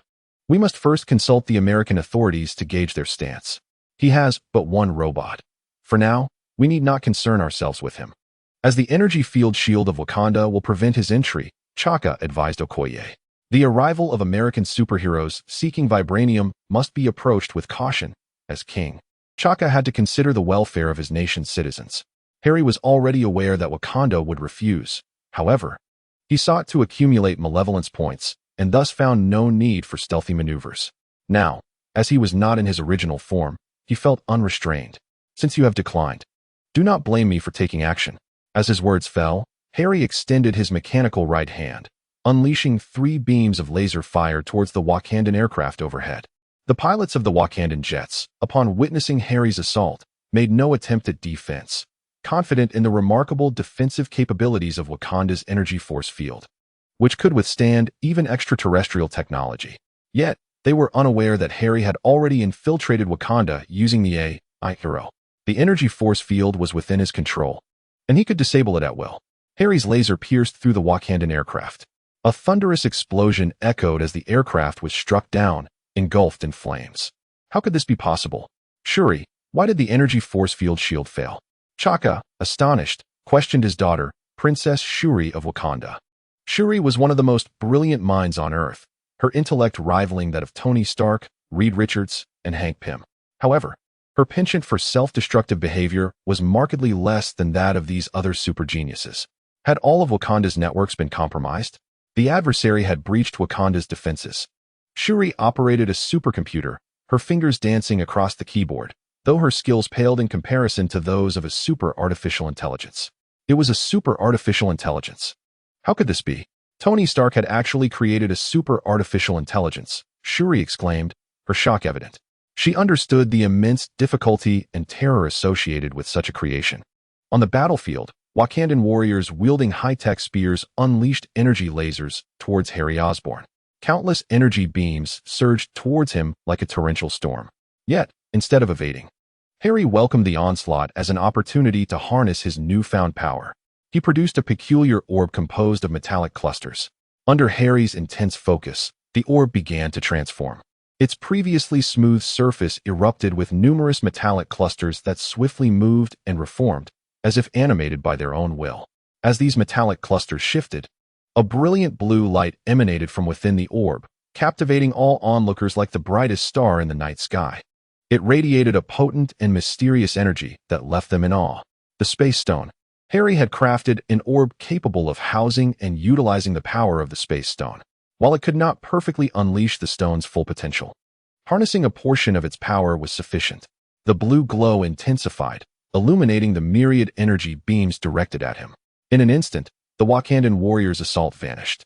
We must first consult the American authorities to gauge their stance. He has but one robot. For now, we need not concern ourselves with him, as the energy field shield of Wakanda will prevent his entry, Chaka advised Okoye. The arrival of American superheroes seeking vibranium must be approached with caution. As king, Chaka had to consider the welfare of his nation's citizens. Harry was already aware that Wakanda would refuse. However, he sought to accumulate malevolence points and thus found no need for stealthy maneuvers. Now, as he was not in his original form, he felt unrestrained. Since you have declined, do not blame me for taking action. As his words fell, Harry extended his mechanical right hand, unleashing 3 beams of laser fire towards the Wakandan aircraft overhead. The pilots of the Wakandan jets, upon witnessing Harry's assault, made no attempt at defense, confident in the remarkable defensive capabilities of Wakanda's energy force field, which could withstand even extraterrestrial technology. Yet, they were unaware that Harry had already infiltrated Wakanda using the AI hero. The energy force field was within his control, and he could disable it at will. Harry's laser pierced through the Wakandan aircraft. A thunderous explosion echoed as the aircraft was struck down, engulfed in flames. How could this be possible? Shuri, why did the energy force field shield fail? Chaka, astonished, questioned his daughter, Princess Shuri of Wakanda. Shuri was one of the most brilliant minds on Earth, her intellect rivaling that of Tony Stark, Reed Richards, and Hank Pym. However, her penchant for self-destructive behavior was markedly less than that of these other super geniuses. Had all of Wakanda's networks been compromised? The adversary had breached Wakanda's defenses. Shuri operated a supercomputer, her fingers dancing across the keyboard, though her skills paled in comparison to those of a super artificial intelligence. It was a super artificial intelligence. How could this be? Tony Stark had actually created a super artificial intelligence, Shuri exclaimed, her shock evident. She understood the immense difficulty and terror associated with such a creation. On the battlefield, Wakandan warriors wielding high-tech spears unleashed energy lasers towards Harry Osborn. Countless energy beams surged towards him like a torrential storm. Yet, instead of evading, Harry welcomed the onslaught as an opportunity to harness his newfound power. He produced a peculiar orb composed of metallic clusters. Under Harry's intense focus, the orb began to transform. Its previously smooth surface erupted with numerous metallic clusters that swiftly moved and reformed, as if animated by their own will. As these metallic clusters shifted, a brilliant blue light emanated from within the orb, captivating all onlookers like the brightest star in the night sky. It radiated a potent and mysterious energy that left them in awe. The Space Stone. Harry had crafted an orb capable of housing and utilizing the power of the Space Stone. While it could not perfectly unleash the stone's full potential, harnessing a portion of its power was sufficient. The blue glow intensified, illuminating the myriad energy beams directed at him. In an instant, the Wakandan warriors' assault vanished,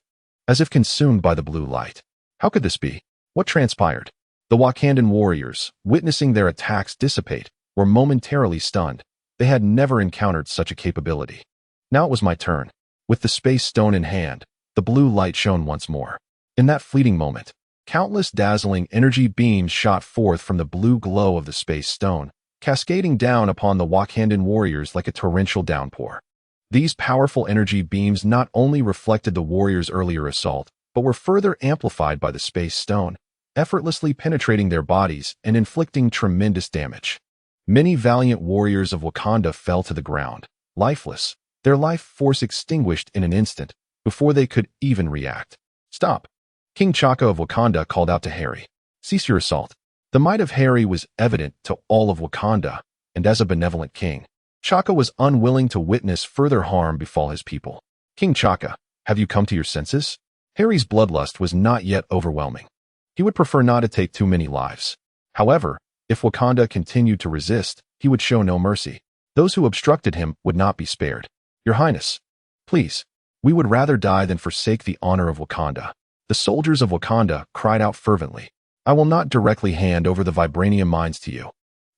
as if consumed by the blue light. How could this be? What transpired? The Wakandan warriors, witnessing their attacks dissipate, were momentarily stunned. They had never encountered such a capability. Now it was my turn. With the Space Stone in hand, the blue light shone once more. In that fleeting moment, countless dazzling energy beams shot forth from the blue glow of the Space Stone, cascading down upon the Wakandan warriors like a torrential downpour. These powerful energy beams not only reflected the warriors' earlier assault, but were further amplified by the Space Stone, effortlessly penetrating their bodies and inflicting tremendous damage. Many valiant warriors of Wakanda fell to the ground, lifeless, their life force extinguished in an instant, before they could even react. Stop! King T'Chaka of Wakanda called out to Harry. Cease your assault. The might of Harry was evident to all of Wakanda, and as a benevolent king, T'Chaka was unwilling to witness further harm befall his people. King T'Chaka, have you come to your senses? Harry's bloodlust was not yet overwhelming. He would prefer not to take too many lives. However, if Wakanda continued to resist, he would show no mercy. Those who obstructed him would not be spared. Your Highness, please, we would rather die than forsake the honor of Wakanda. The soldiers of Wakanda cried out fervently. I will not directly hand over the vibranium mines to you.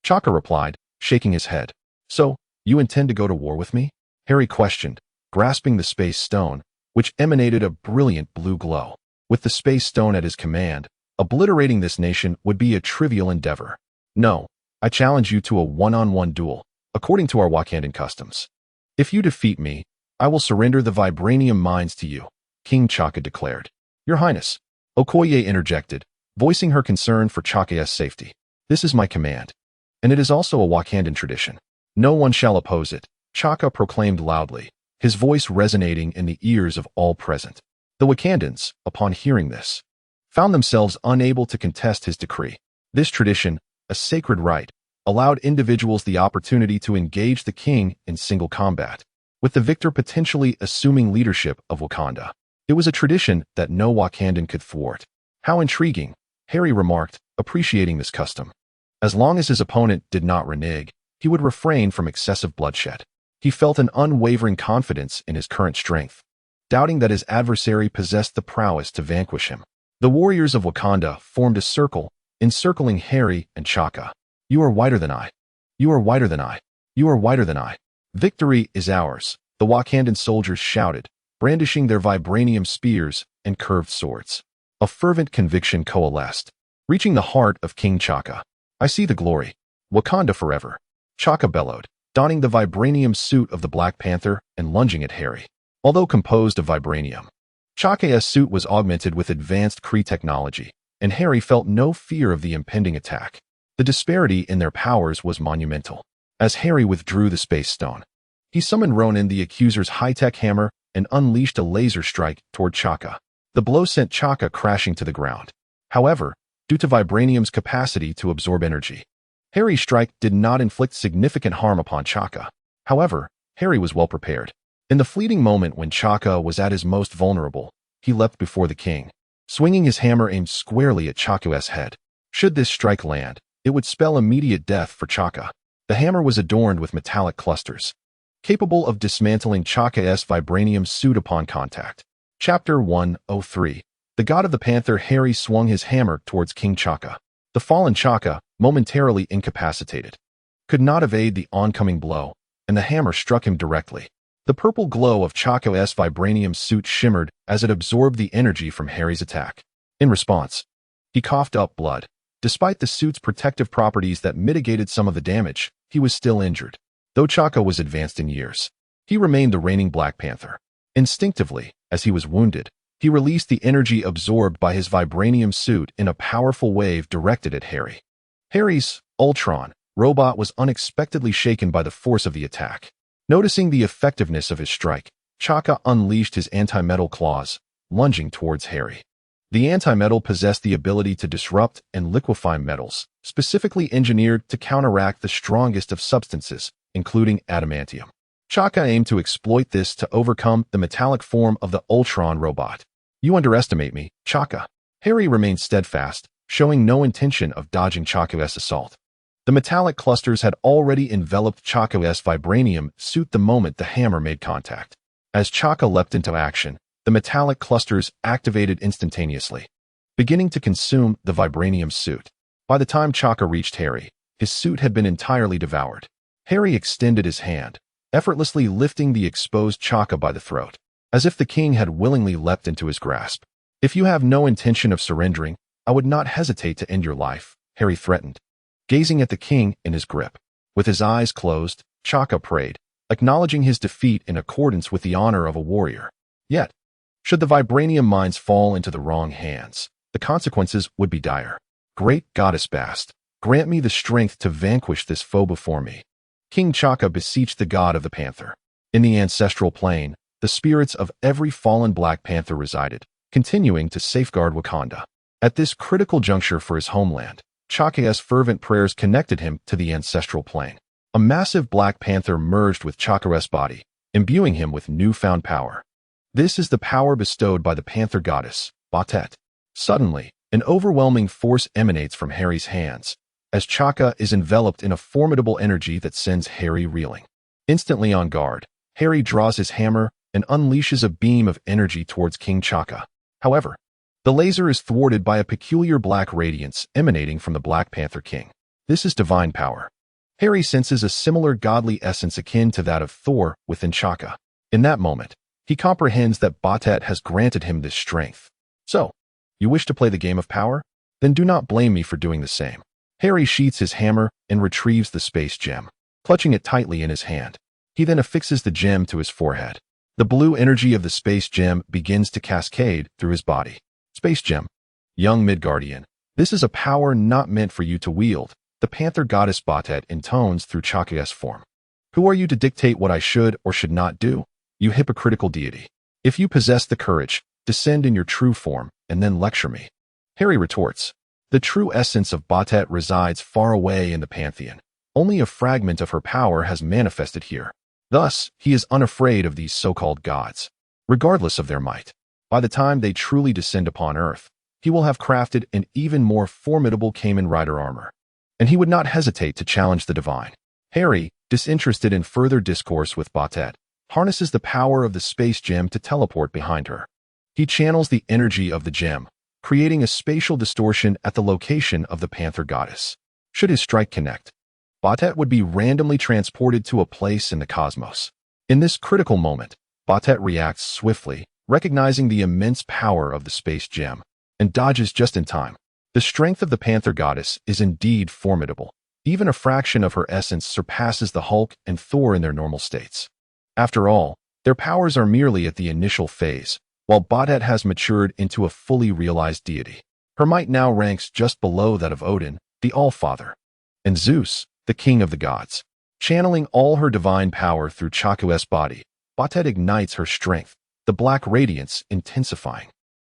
T'Chaka replied, shaking his head. So, you intend to go to war with me? Harry questioned, grasping the Space Stone, which emanated a brilliant blue glow. With the Space Stone at his command, obliterating this nation would be a trivial endeavor. No, I challenge you to a one-on-one duel, according to our Wakandan customs. If you defeat me, I will surrender the vibranium mines to you, King T'Chaka declared. Your Highness, Okoye interjected, voicing her concern for T'Chaka's safety. This is my command, and it is also a Wakandan tradition. No one shall oppose it, T'Chaka proclaimed loudly, his voice resonating in the ears of all present. The Wakandans, upon hearing this, found themselves unable to contest his decree. This tradition, a sacred right, allowed individuals the opportunity to engage the king in single combat, with the victor potentially assuming leadership of Wakanda. It was a tradition that no Wakandan could thwart. How intriguing, Harry remarked, appreciating this custom. As long as his opponent did not renege, he would refrain from excessive bloodshed. He felt an unwavering confidence in his current strength, doubting that his adversary possessed the prowess to vanquish him. The warriors of Wakanda formed a circle, encircling Harry and T'Chaka. You are whiter than I. You are whiter than I. You are whiter than I. Victory is ours, the Wakandan soldiers shouted, brandishing their vibranium spears and curved swords. A fervent conviction coalesced, reaching the heart of King T'Chaka. I see the glory. Wakanda forever. T'Chaka bellowed, donning the vibranium suit of the Black Panther and lunging at Harry. Although composed of vibranium, T'Chaka's suit was augmented with advanced Kree technology, and Harry felt no fear of the impending attack. The disparity in their powers was monumental. As Harry withdrew the Space Stone, He summoned Ronin, the accuser's high-tech hammer, and unleashed a laser strike toward Chaka. The blow sent Chaka crashing to the ground. However, due to vibranium's capacity to absorb energy, Harry's strike did not inflict significant harm upon Chaka. However, Harry was well prepared. In the fleeting moment when Chaka was at his most vulnerable, he leapt before the king, swinging his hammer aimed squarely at Chaka's head. Should this strike land, it would spell immediate death for Chaka. The hammer was adorned with metallic clusters, capable of dismantling Chaka's vibranium suit upon contact. Chapter 103. The God of the Panther. Harry swung his hammer towards King Chaka. The fallen Chaka, momentarily incapacitated, could not evade the oncoming blow, and the hammer struck him directly. The purple glow of Chaka's vibranium suit shimmered as it absorbed the energy from Harry's attack. In response, he coughed up blood. Despite the suit's protective properties that mitigated some of the damage, he was still injured. Though Chaka was advanced in years, he remained the reigning Black Panther. Instinctively, as he was wounded, he released the energy absorbed by his vibranium suit in a powerful wave directed at Harry. Harry's Ultron robot was unexpectedly shaken by the force of the attack. Noticing the effectiveness of his strike, Chaka unleashed his anti-metal claws, lunging towards Harry. The anti-metal possessed the ability to disrupt and liquefy metals, specifically engineered to counteract the strongest of substances, including adamantium. Chaka aimed to exploit this to overcome the metallic form of the Ultron robot. "You underestimate me, Chaka." Harry remained steadfast, showing no intention of dodging Chaka's assault. The metallic clusters had already enveloped Chaka's vibranium suit the moment the hammer made contact. As Chaka leapt into action, the metallic clusters activated instantaneously, beginning to consume the vibranium suit. By the time Chaka reached Harry, his suit had been entirely devoured. Harry extended his hand, effortlessly lifting the exposed Chaka by the throat, as if the king had willingly leapt into his grasp. "If you have no intention of surrendering, I would not hesitate to end your life," Harry threatened, gazing at the king in his grip. With his eyes closed, Chaka prayed, acknowledging his defeat in accordance with the honor of a warrior. Yet, should the vibranium mines fall into the wrong hands, the consequences would be dire. "Great goddess Bast, grant me the strength to vanquish this foe before me." King Chaka beseeched the god of the Panther. In the ancestral plane, the spirits of every fallen Black Panther resided, continuing to safeguard Wakanda. At this critical juncture for his homeland, Chaka's fervent prayers connected him to the ancestral plane. A massive Black Panther merged with Chaka's body, imbuing him with newfound power. This is the power bestowed by the Panther goddess, Batet. Suddenly, an overwhelming force emanates from Harry's hands, as Chaka is enveloped in a formidable energy that sends Harry reeling. Instantly on guard, Harry draws his hammer and unleashes a beam of energy towards King Chaka. However, the laser is thwarted by a peculiar black radiance emanating from the Black Panther King. This is divine power. Harry senses a similar godly essence akin to that of Thor within Chaka. In that moment, he comprehends that Batet has granted him this strength. "So, you wish to play the game of power? Then do not blame me for doing the same." Harry sheaths his hammer and retrieves the space gem, clutching it tightly in his hand. He then affixes the gem to his forehead. The blue energy of the space gem begins to cascade through his body. Space gem. Young Midgardian, this is a power not meant for you to wield, the Panther goddess Batet intones through Chaka's form. "Who are you to dictate what I should or should not do? You hypocritical deity. If you possess the courage, descend in your true form and then lecture me." Harry retorts. The true essence of Batet resides far away in the Pantheon. Only a fragment of her power has manifested here. Thus, he is unafraid of these so-called gods, regardless of their might. By the time they truly descend upon Earth, he will have crafted an even more formidable Kamen Rider armor, and he would not hesitate to challenge the divine. Harry, disinterested in further discourse with Batet, harnesses the power of the space gem to teleport behind her. He channels the energy of the gem, creating a spatial distortion at the location of the Panther goddess. Should his strike connect, Batet would be randomly transported to a place in the cosmos. In this critical moment, Batet reacts swiftly, recognizing the immense power of the space gem, and dodges just in time. The strength of the Panther goddess is indeed formidable. Even a fraction of her essence surpasses the Hulk and Thor in their normal states. After all, their powers are merely at the initial phase, while Batet has matured into a fully realized deity. Her might now ranks just below that of Odin, the All-Father, and Zeus, the king of the gods. Channeling all her divine power through Chaku's body, Bastet ignites her strength, the black radiance intensifying.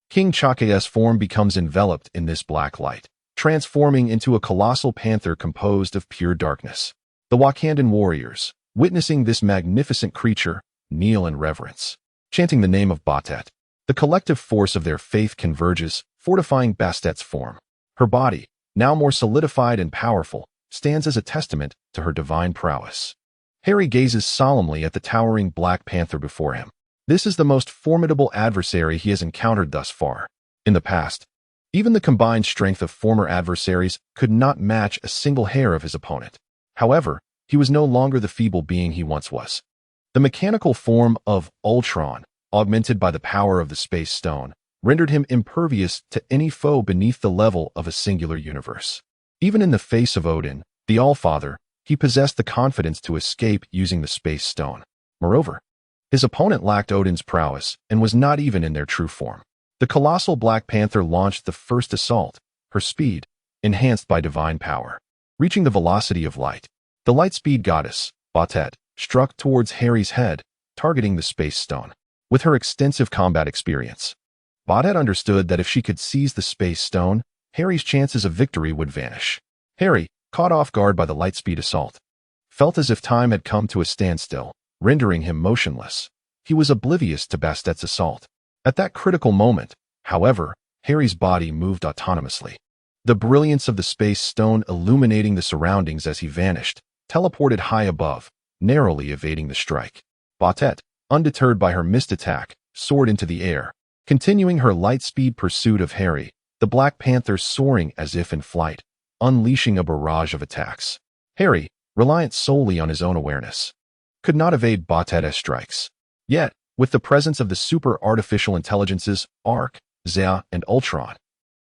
King Chaku's form becomes enveloped in this black light, transforming into a colossal panther composed of pure darkness. The Wakandan warriors, witnessing this magnificent creature, kneel in reverence, chanting the name of Bastet. The collective force of their faith converges, fortifying Bastet's form. Her body, now more solidified and powerful, stands as a testament to her divine prowess. Harry gazes solemnly at the towering Black Panther before him. This is the most formidable adversary he has encountered thus far. In the past, even the combined strength of former adversaries could not match a single hair of his opponent. However, he was no longer the feeble being he once was. The mechanical form of Ultron, augmented by the power of the Space Stone, rendered him impervious to any foe beneath the level of a singular universe. Even in the face of Odin, the Allfather, he possessed the confidence to escape using the Space Stone. Moreover, his opponent lacked Odin's prowess and was not even in their true form. The colossal Black Panther launched the first assault, her speed, enhanced by divine power. Reaching the velocity of light, the light-speed goddess, Bastet, struck towards Harry's head, targeting the Space Stone. With her extensive combat experience, Bastet understood that if she could seize the Space Stone, Harry's chances of victory would vanish. Harry, caught off guard by the light-speed assault, felt as if time had come to a standstill, rendering him motionless. He was oblivious to Bastet's assault. At that critical moment, however, Harry's body moved autonomously. The brilliance of the Space Stone illuminating the surroundings as he vanished, teleported high above, narrowly evading the strike. Bastet, undeterred by her missed attack, soared into the air, continuing her light-speed pursuit of Harry, the Black Panther soaring as if in flight, unleashing a barrage of attacks. Harry, reliant solely on his own awareness, could not evade Bastet's strikes. Yet, with the presence of the super-artificial intelligences Arc, Zea, and Ultron,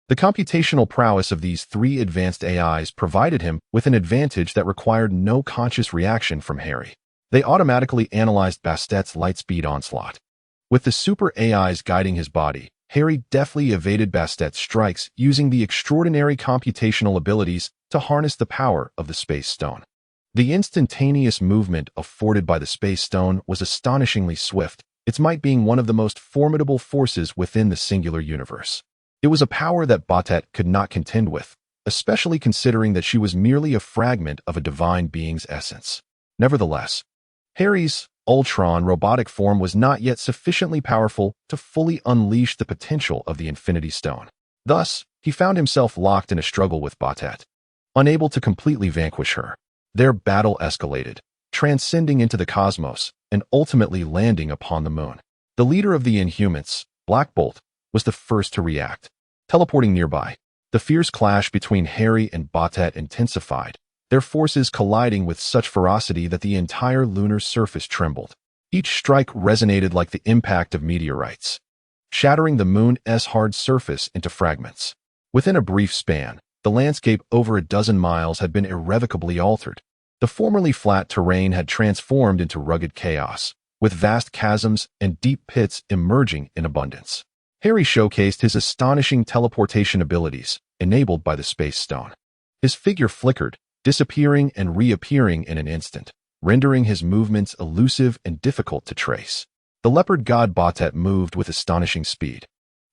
the computational prowess of these three advanced AIs provided him with an advantage that required no conscious reaction from Harry. They automatically analyzed Bastet's light-speed onslaught. With the super AIs guiding his body, Harry deftly evaded Bastet's strikes using the extraordinary computational abilities to harness the power of the Space Stone. The instantaneous movement afforded by the Space Stone was astonishingly swift, its might being one of the most formidable forces within the singular universe. It was a power that Bastet could not contend with, especially considering that she was merely a fragment of a divine being's essence. Nevertheless, Harry's Ultron robotic form was not yet sufficiently powerful to fully unleash the potential of the Infinity Stone. Thus, he found himself locked in a struggle with Bastet. Unable to completely vanquish her, their battle escalated, transcending into the cosmos and ultimately landing upon the moon. The leader of the Inhumans, Black Bolt, was the first to react. Teleporting nearby, the fierce clash between Harry and Bastet intensified, their forces colliding with such ferocity that the entire lunar surface trembled. Each strike resonated like the impact of meteorites, shattering the moon's hard surface into fragments. Within a brief span, the landscape over a dozen miles had been irrevocably altered. The formerly flat terrain had transformed into rugged chaos, with vast chasms and deep pits emerging in abundance. Harry showcased his astonishing teleportation abilities, enabled by the Space Stone. His figure flickered, disappearing and reappearing in an instant, rendering his movements elusive and difficult to trace. The leopard god Bastet moved with astonishing speed,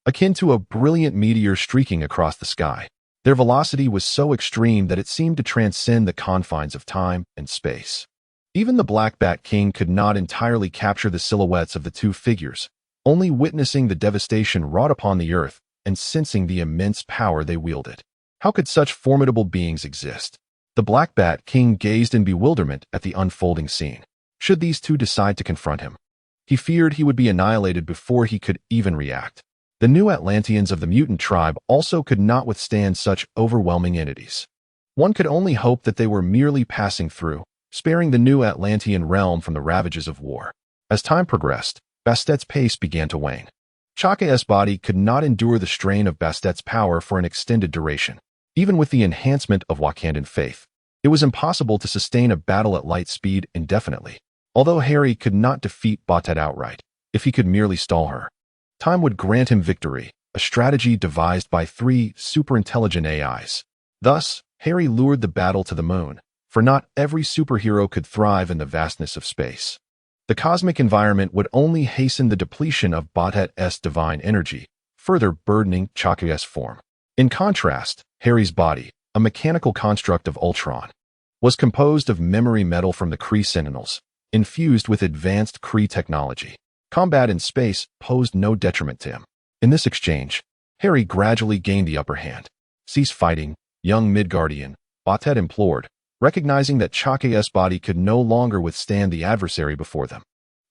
akin to a brilliant meteor streaking across the sky. Their velocity was so extreme that it seemed to transcend the confines of time and space. Even the Black Bat King could not entirely capture the silhouettes of the two figures, only witnessing the devastation wrought upon the earth and sensing the immense power they wielded. How could such formidable beings exist? The Black Bat King gazed in bewilderment at the unfolding scene. Should these two decide to confront him, he feared he would be annihilated before he could even react. The New Atlanteans of the mutant tribe also could not withstand such overwhelming entities. One could only hope that they were merely passing through, sparing the New Atlantean realm from the ravages of war. As time progressed, Bastet's pace began to wane. Chaku's body could not endure the strain of Bastet's power for an extended duration. Even with the enhancement of Wakandan faith, it was impossible to sustain a battle at light speed indefinitely. Although Harry could not defeat Bastet outright, if he could merely stall her, time would grant him victory, a strategy devised by three super-intelligent AIs. Thus, Harry lured the battle to the moon, for not every superhero could thrive in the vastness of space. The cosmic environment would only hasten the depletion of Godhood's divine energy, further burdening Chaka's form. In contrast, Harry's body, a mechanical construct of Ultron, was composed of memory metal from the Kree Sentinels, infused with advanced Kree technology. Combat in space posed no detriment to him. In this exchange, Harry gradually gained the upper hand. "Cease fighting, young Midgardian," Godhood implored, recognizing that Chaka's body could no longer withstand the adversary before them.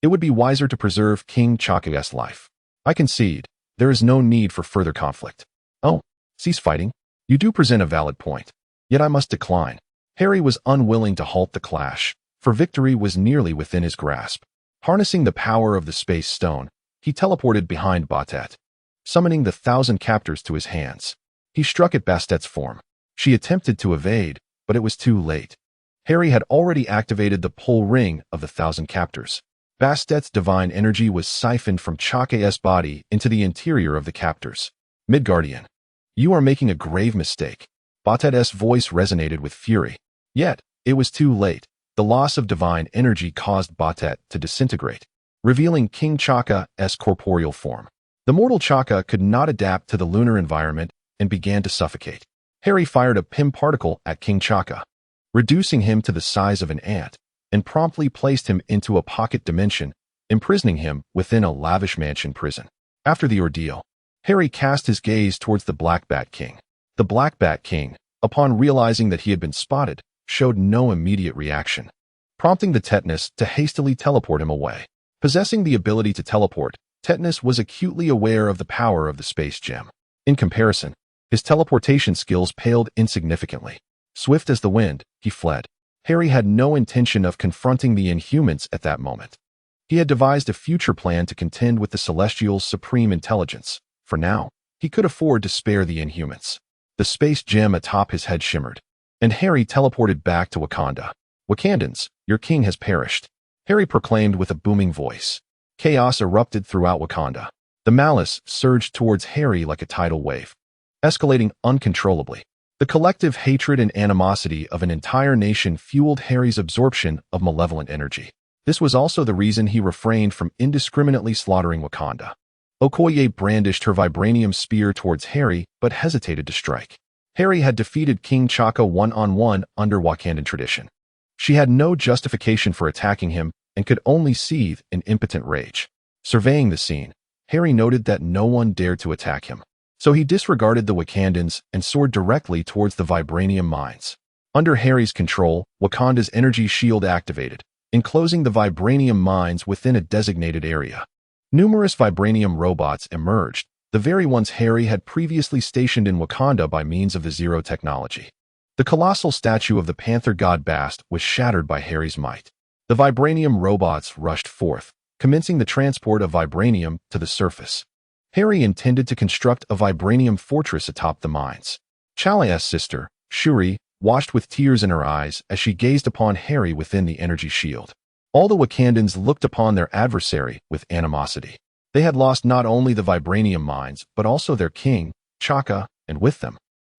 "It would be wiser to preserve King Chaka's life. I concede, there is no need for further conflict." "Oh, cease fighting? You do present a valid point. Yet I must decline." Harry was unwilling to halt the clash, for victory was nearly within his grasp. Harnessing the power of the Space Stone, he teleported behind Godhood, summoning the 1,000 captors to his hands. He struck at Bastet's form. She attempted to evade, but it was too late. Harry had already activated the pull ring of the 1,000 captors. Bastet's divine energy was siphoned from Chaka's body into the interior of the captors. "Midgardian, you are making a grave mistake." Godhood's voice resonated with fury. Yet, it was too late. The loss of divine energy caused Godhood to disintegrate, revealing King Chaka's corporeal form. The mortal Chaka could not adapt to the lunar environment and began to suffocate. Harry fired a Pym particle at King Chaka, reducing him to the size of an ant, and promptly placed him into a pocket dimension, imprisoning him within a lavish mansion prison. After the ordeal, Harry cast his gaze towards the Black Bat King. The Black Bat King, upon realizing that he had been spotted, showed no immediate reaction, prompting the Tetanus to hastily teleport him away. Possessing the ability to teleport, Tetanus was acutely aware of the power of the space gem. In comparison, his teleportation skills paled insignificantly. Swift as the wind, he fled. Harry had no intention of confronting the Inhumans at that moment. He had devised a future plan to contend with the Celestials' supreme intelligence. For now, he could afford to spare the Inhumans. The space gem atop his head shimmered, and Harry teleported back to Wakanda. "Wakandans, your king has perished," Harry proclaimed with a booming voice. Chaos erupted throughout Wakanda. The malice surged towards Harry like a tidal wave, escalating uncontrollably. The collective hatred and animosity of an entire nation fueled Harry's absorption of malevolent energy. This was also the reason he refrained from indiscriminately slaughtering Wakanda. Okoye brandished her vibranium spear towards Harry, but hesitated to strike. Harry had defeated King Chaka one-on-one under Wakandan tradition. She had no justification for attacking him and could only seethe in impotent rage. Surveying the scene, Harry noted that no one dared to attack him. So he disregarded the Wakandans and soared directly towards the vibranium mines. Under Harry's control, Wakanda's energy shield activated, enclosing the vibranium mines within a designated area. Numerous vibranium robots emerged, the very ones Harry had previously stationed in Wakanda by means of the Zero technology. The colossal statue of the Panther god Bast was shattered by Harry's might. The vibranium robots rushed forth, commencing the transport of vibranium to the surface. Harry intended to construct a vibranium fortress atop the mines. Chala's sister, Shuri, washed with tears in her eyes as she gazed upon Harry within the energy shield. All the Wakandans looked upon their adversary with animosity. They had lost not only the vibranium mines, but also their king, Chaka, and with them,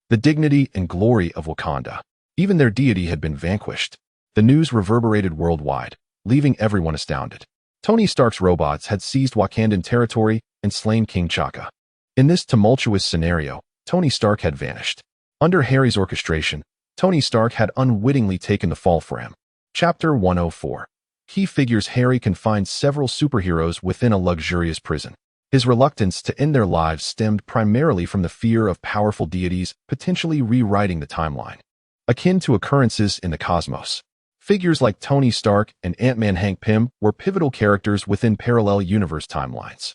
the dignity and glory of Wakanda. Even their deity had been vanquished. The news reverberated worldwide, leaving everyone astounded. Tony Stark's robots had seized Wakandan territory and slain King Chaka. In this tumultuous scenario, Tony Stark had vanished. Under Harry's orchestration, Tony Stark had unwittingly taken the fall for him. Chapter 104. Key figures. Harry confined several superheroes within a luxurious prison. His reluctance to end their lives stemmed primarily from the fear of powerful deities potentially rewriting the timeline. Akin to occurrences in the cosmos, figures like Tony Stark and Ant-Man Hank Pym were pivotal characters within parallel universe timelines.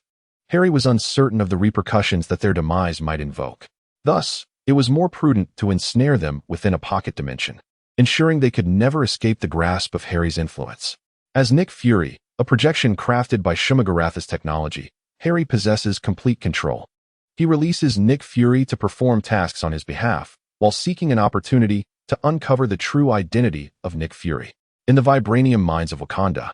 Harry was uncertain of the repercussions that their demise might invoke. Thus, it was more prudent to ensnare them within a pocket dimension, ensuring they could never escape the grasp of Harry's influence. As Nick Fury, a projection crafted by Shumagoratha's technology, Harry possesses complete control. He releases Nick Fury to perform tasks on his behalf, while seeking an opportunity to uncover the true identity of Nick Fury. In the vibranium mines of Wakanda,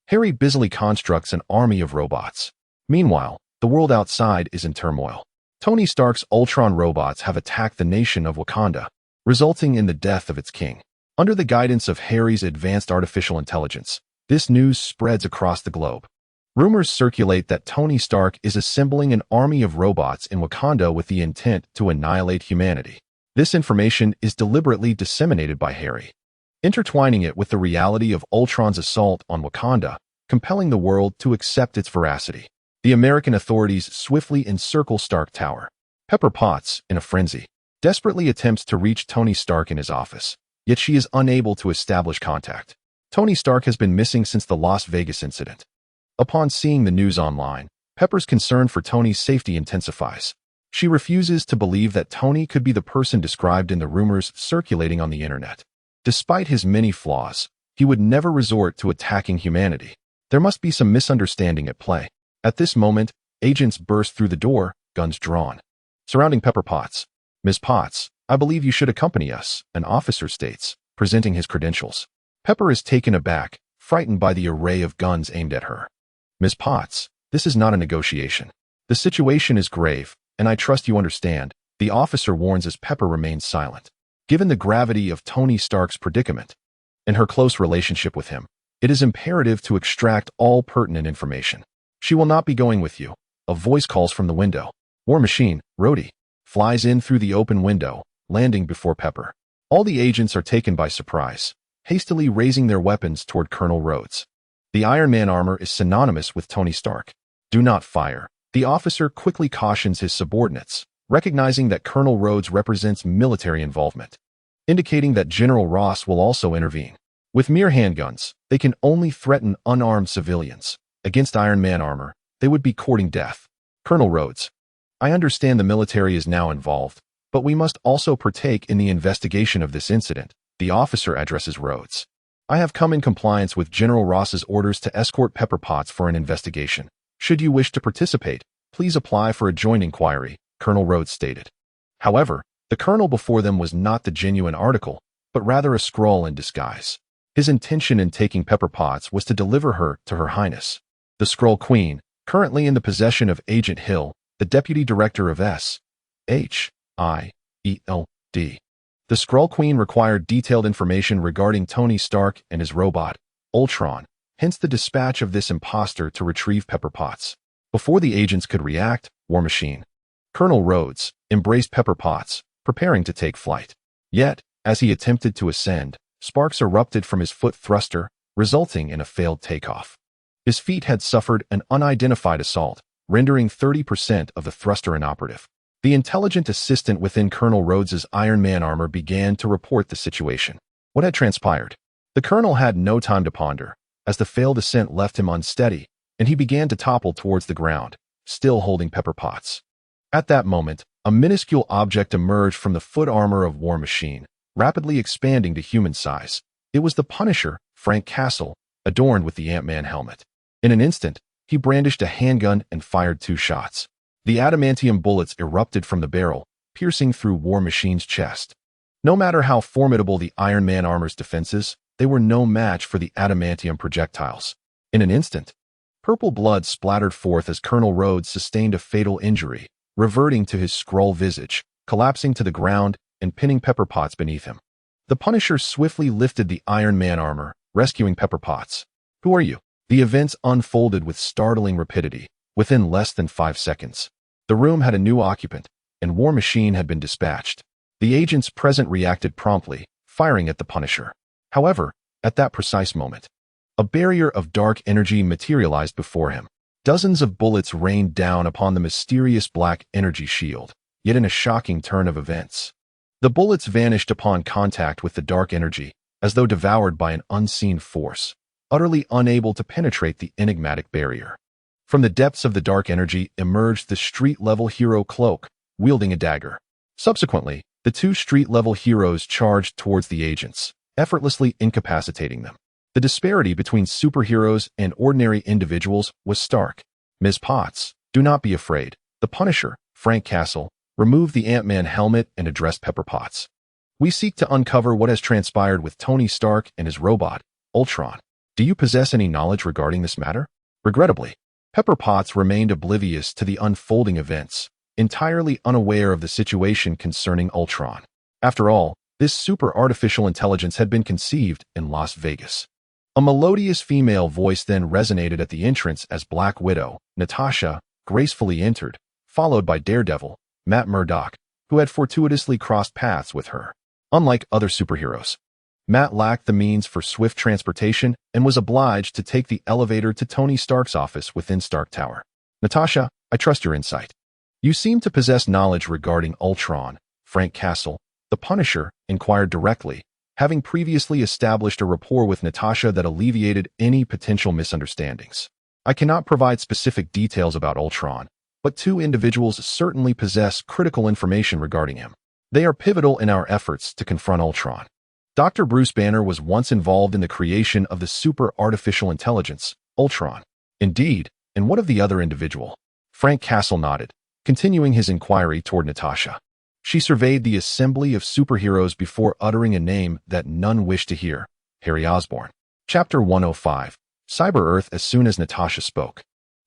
Harry busily constructs an army of robots. Meanwhile, the world outside is in turmoil. Tony Stark's Ultron robots have attacked the nation of Wakanda, resulting in the death of its king. Under the guidance of Harry's advanced artificial intelligence, this news spreads across the globe. Rumors circulate that Tony Stark is assembling an army of robots in Wakanda with the intent to annihilate humanity. This information is deliberately disseminated by Harry, intertwining it with the reality of Ultron's assault on Wakanda, compelling the world to accept its veracity. The American authorities swiftly encircle Stark Tower. Pepper Potts, in a frenzy, desperately attempts to reach Tony Stark in his office, yet she is unable to establish contact. Tony Stark has been missing since the Las Vegas incident. Upon seeing the news online, Pepper's concern for Tony's safety intensifies. She refuses to believe that Tony could be the person described in the rumors circulating on the internet. Despite his many flaws, he would never resort to attacking humanity. There must be some misunderstanding at play. At this moment, agents burst through the door, guns drawn. Surrounding Pepper Potts. "Ms. Potts, I believe you should accompany us," an officer states, presenting his credentials. Pepper is taken aback, frightened by the array of guns aimed at her. "Ms. Potts, this is not a negotiation. The situation is grave, and I trust you understand," the officer warns as Pepper remains silent. Given the gravity of Tony Stark's predicament and her close relationship with him, it is imperative to extract all pertinent information. "She will not be going with you," a voice calls from the window. War Machine, Rhodey, flies in through the open window, landing before Pepper. All the agents are taken by surprise, hastily raising their weapons toward Colonel Rhodes. The Iron Man armor is synonymous with Tony Stark. "Do not fire." The officer quickly cautions his subordinates, recognizing that Colonel Rhodes represents military involvement, indicating that General Ross will also intervene. With mere handguns, they can only threaten unarmed civilians. Against Iron Man armor, they would be courting death. "Colonel Rhodes, I understand the military is now involved, but we must also partake in the investigation of this incident," the officer addresses Rhodes. "I have come in compliance with General Ross's orders to escort Pepper Potts for an investigation. Should you wish to participate, please apply for a joint inquiry," Colonel Rhodes stated. However, the colonel before them was not the genuine article, but rather a Skrull in disguise. His intention in taking Pepper Potts was to deliver her to Her Highness, the Skrull Queen, currently in the possession of Agent Hill, the Deputy Director of S.H.I.E.L.D. The Skrull Queen required detailed information regarding Tony Stark and his robot, Ultron, hence the dispatch of this imposter to retrieve Pepper Potts. Before the agents could react, War Machine, Colonel Rhodes, embraced Pepper Potts, preparing to take flight. Yet, as he attempted to ascend, sparks erupted from his foot thruster, resulting in a failed takeoff. His feet had suffered an unidentified assault, rendering 30% of the thruster inoperative. The intelligent assistant within Colonel Rhodes's Iron Man armor began to report the situation. What had transpired? The colonel had no time to ponder, as the failed ascent left him unsteady, and he began to topple towards the ground, still holding Pepper Potts. At that moment, a minuscule object emerged from the foot armor of War Machine, rapidly expanding to human size. It was the Punisher, Frank Castle, adorned with the Ant-Man helmet. In an instant, he brandished a handgun and fired 2 shots. The adamantium bullets erupted from the barrel, piercing through War Machine's chest. No matter how formidable the Iron Man armor's defenses, they were no match for the adamantium projectiles. In an instant, purple blood splattered forth as Colonel Rhodes sustained a fatal injury, reverting to his Skrull visage, collapsing to the ground and pinning Pepper Potts beneath him. The Punisher swiftly lifted the Iron Man armor, rescuing Pepper Potts. "Who are you?" The events unfolded with startling rapidity. Within less than 5 seconds, the room had a new occupant, and War Machine had been dispatched. The agents present reacted promptly, firing at the Punisher. However, at that precise moment, a barrier of dark energy materialized before him. Dozens of bullets rained down upon the mysterious black energy shield, yet in a shocking turn of events, the bullets vanished upon contact with the dark energy, as though devoured by an unseen force, utterly unable to penetrate the enigmatic barrier. From the depths of the dark energy emerged the street-level hero Cloak, wielding a dagger. Subsequently, the 2 street-level heroes charged towards the agents, effortlessly incapacitating them. The disparity between superheroes and ordinary individuals was stark. "Ms. Potts, do not be afraid." The Punisher, Frank Castle, removed the Ant-Man helmet and addressed Pepper Potts. "We seek to uncover what has transpired with Tony Stark and his robot, Ultron. Do you possess any knowledge regarding this matter?" Regrettably, Pepper Potts remained oblivious to the unfolding events, entirely unaware of the situation concerning Ultron. After all, This super artificial intelligence had been conceived in Las Vegas. A melodious female voice then resonated at the entrance as Black Widow, Natasha, gracefully entered, followed by Daredevil, Matt Murdock, who had fortuitously crossed paths with her. Unlike other superheroes, Matt lacked the means for swift transportation and was obliged to take the elevator to Tony Stark's office within Stark Tower. Natasha, I trust your insight. You seem to possess knowledge regarding Ultron. Frank Castle, the Punisher, inquired directly, having previously established a rapport with Natasha that alleviated any potential misunderstandings. I cannot provide specific details about Ultron, but two individuals certainly possess critical information regarding him. They are pivotal in our efforts to confront Ultron. Dr. Bruce Banner was once involved in the creation of the super artificial intelligence, Ultron. Indeed, and what of the other individual? Frank Castle nodded, continuing his inquiry toward Natasha. She surveyed the assembly of superheroes before uttering a name that none wished to hear, Harry Osborn. Chapter 105, Cyber-Earth. As soon as Natasha spoke,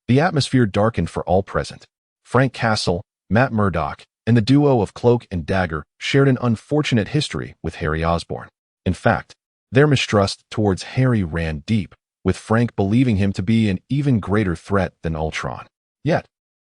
the atmosphere darkened for all present. Frank Castle, Matt Murdock, and the duo of Cloak and Dagger shared an unfortunate history with Harry Osborn. In fact, their mistrust towards Harry ran deep, with Frank believing him to be an even greater threat than Ultron. Yet,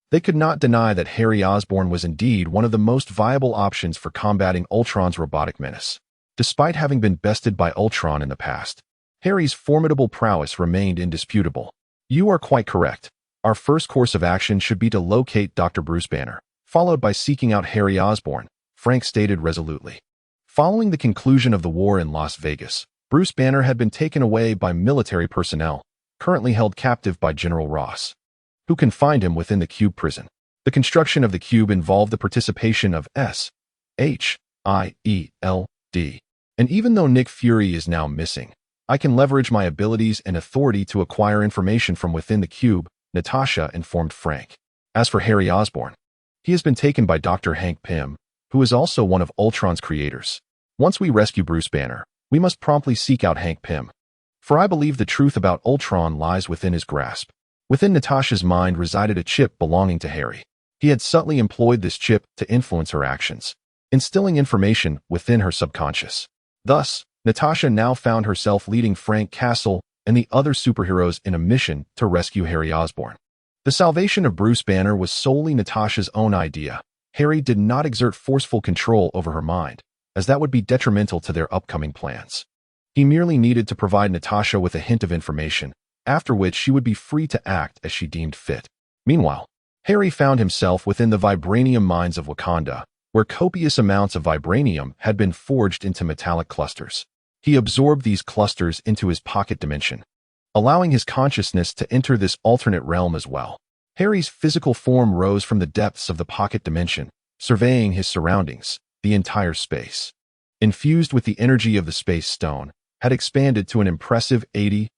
they could not deny that Harry Osborn was indeed one of the most viable options for combating Ultron's robotic menace. Despite having been bested by Ultron in the past, Harry's formidable prowess remained indisputable. You are quite correct. Our first course of action should be to locate Dr. Bruce Banner, followed by seeking out Harry Osborn, Frank stated resolutely. Following the conclusion of the war in Las Vegas, Bruce Banner had been taken away by military personnel, currently held captive by General Ross, who confined him within the Cube prison. The construction of the Cube involved the participation of S.H.I.E.L.D. And even though Nick Fury is now missing, I can leverage my abilities and authority to acquire information from within the Cube, Natasha informed Frank. As for Harry Osborn, he has been taken by Dr. Hank Pym, who is also one of Ultron's creators. Once we rescue Bruce Banner, we must promptly seek out Hank Pym. For I believe the truth about Ultron lies within his grasp. Within Natasha's mind resided a chip belonging to Harry. He had subtly employed this chip to influence her actions, instilling information within her subconscious. Thus, Natasha now found herself leading Frank Castle and the other superheroes in a mission to rescue Harry Osborn. The salvation of Bruce Banner was solely Natasha's own idea. Harry did not exert forceful control over her mind, as that would be detrimental to their upcoming plans. He merely needed to provide Natasha with a hint of information, after which she would be free to act as she deemed fit. Meanwhile, Harry found himself within the vibranium mines of Wakanda, where copious amounts of vibranium had been forged into metallic clusters. He absorbed these clusters into his pocket dimension, allowing his consciousness to enter this alternate realm as well. Harry's physical form rose from the depths of the pocket dimension, surveying his surroundings. The entire space, infused with the energy of the space stone, had expanded to an impressive 80,000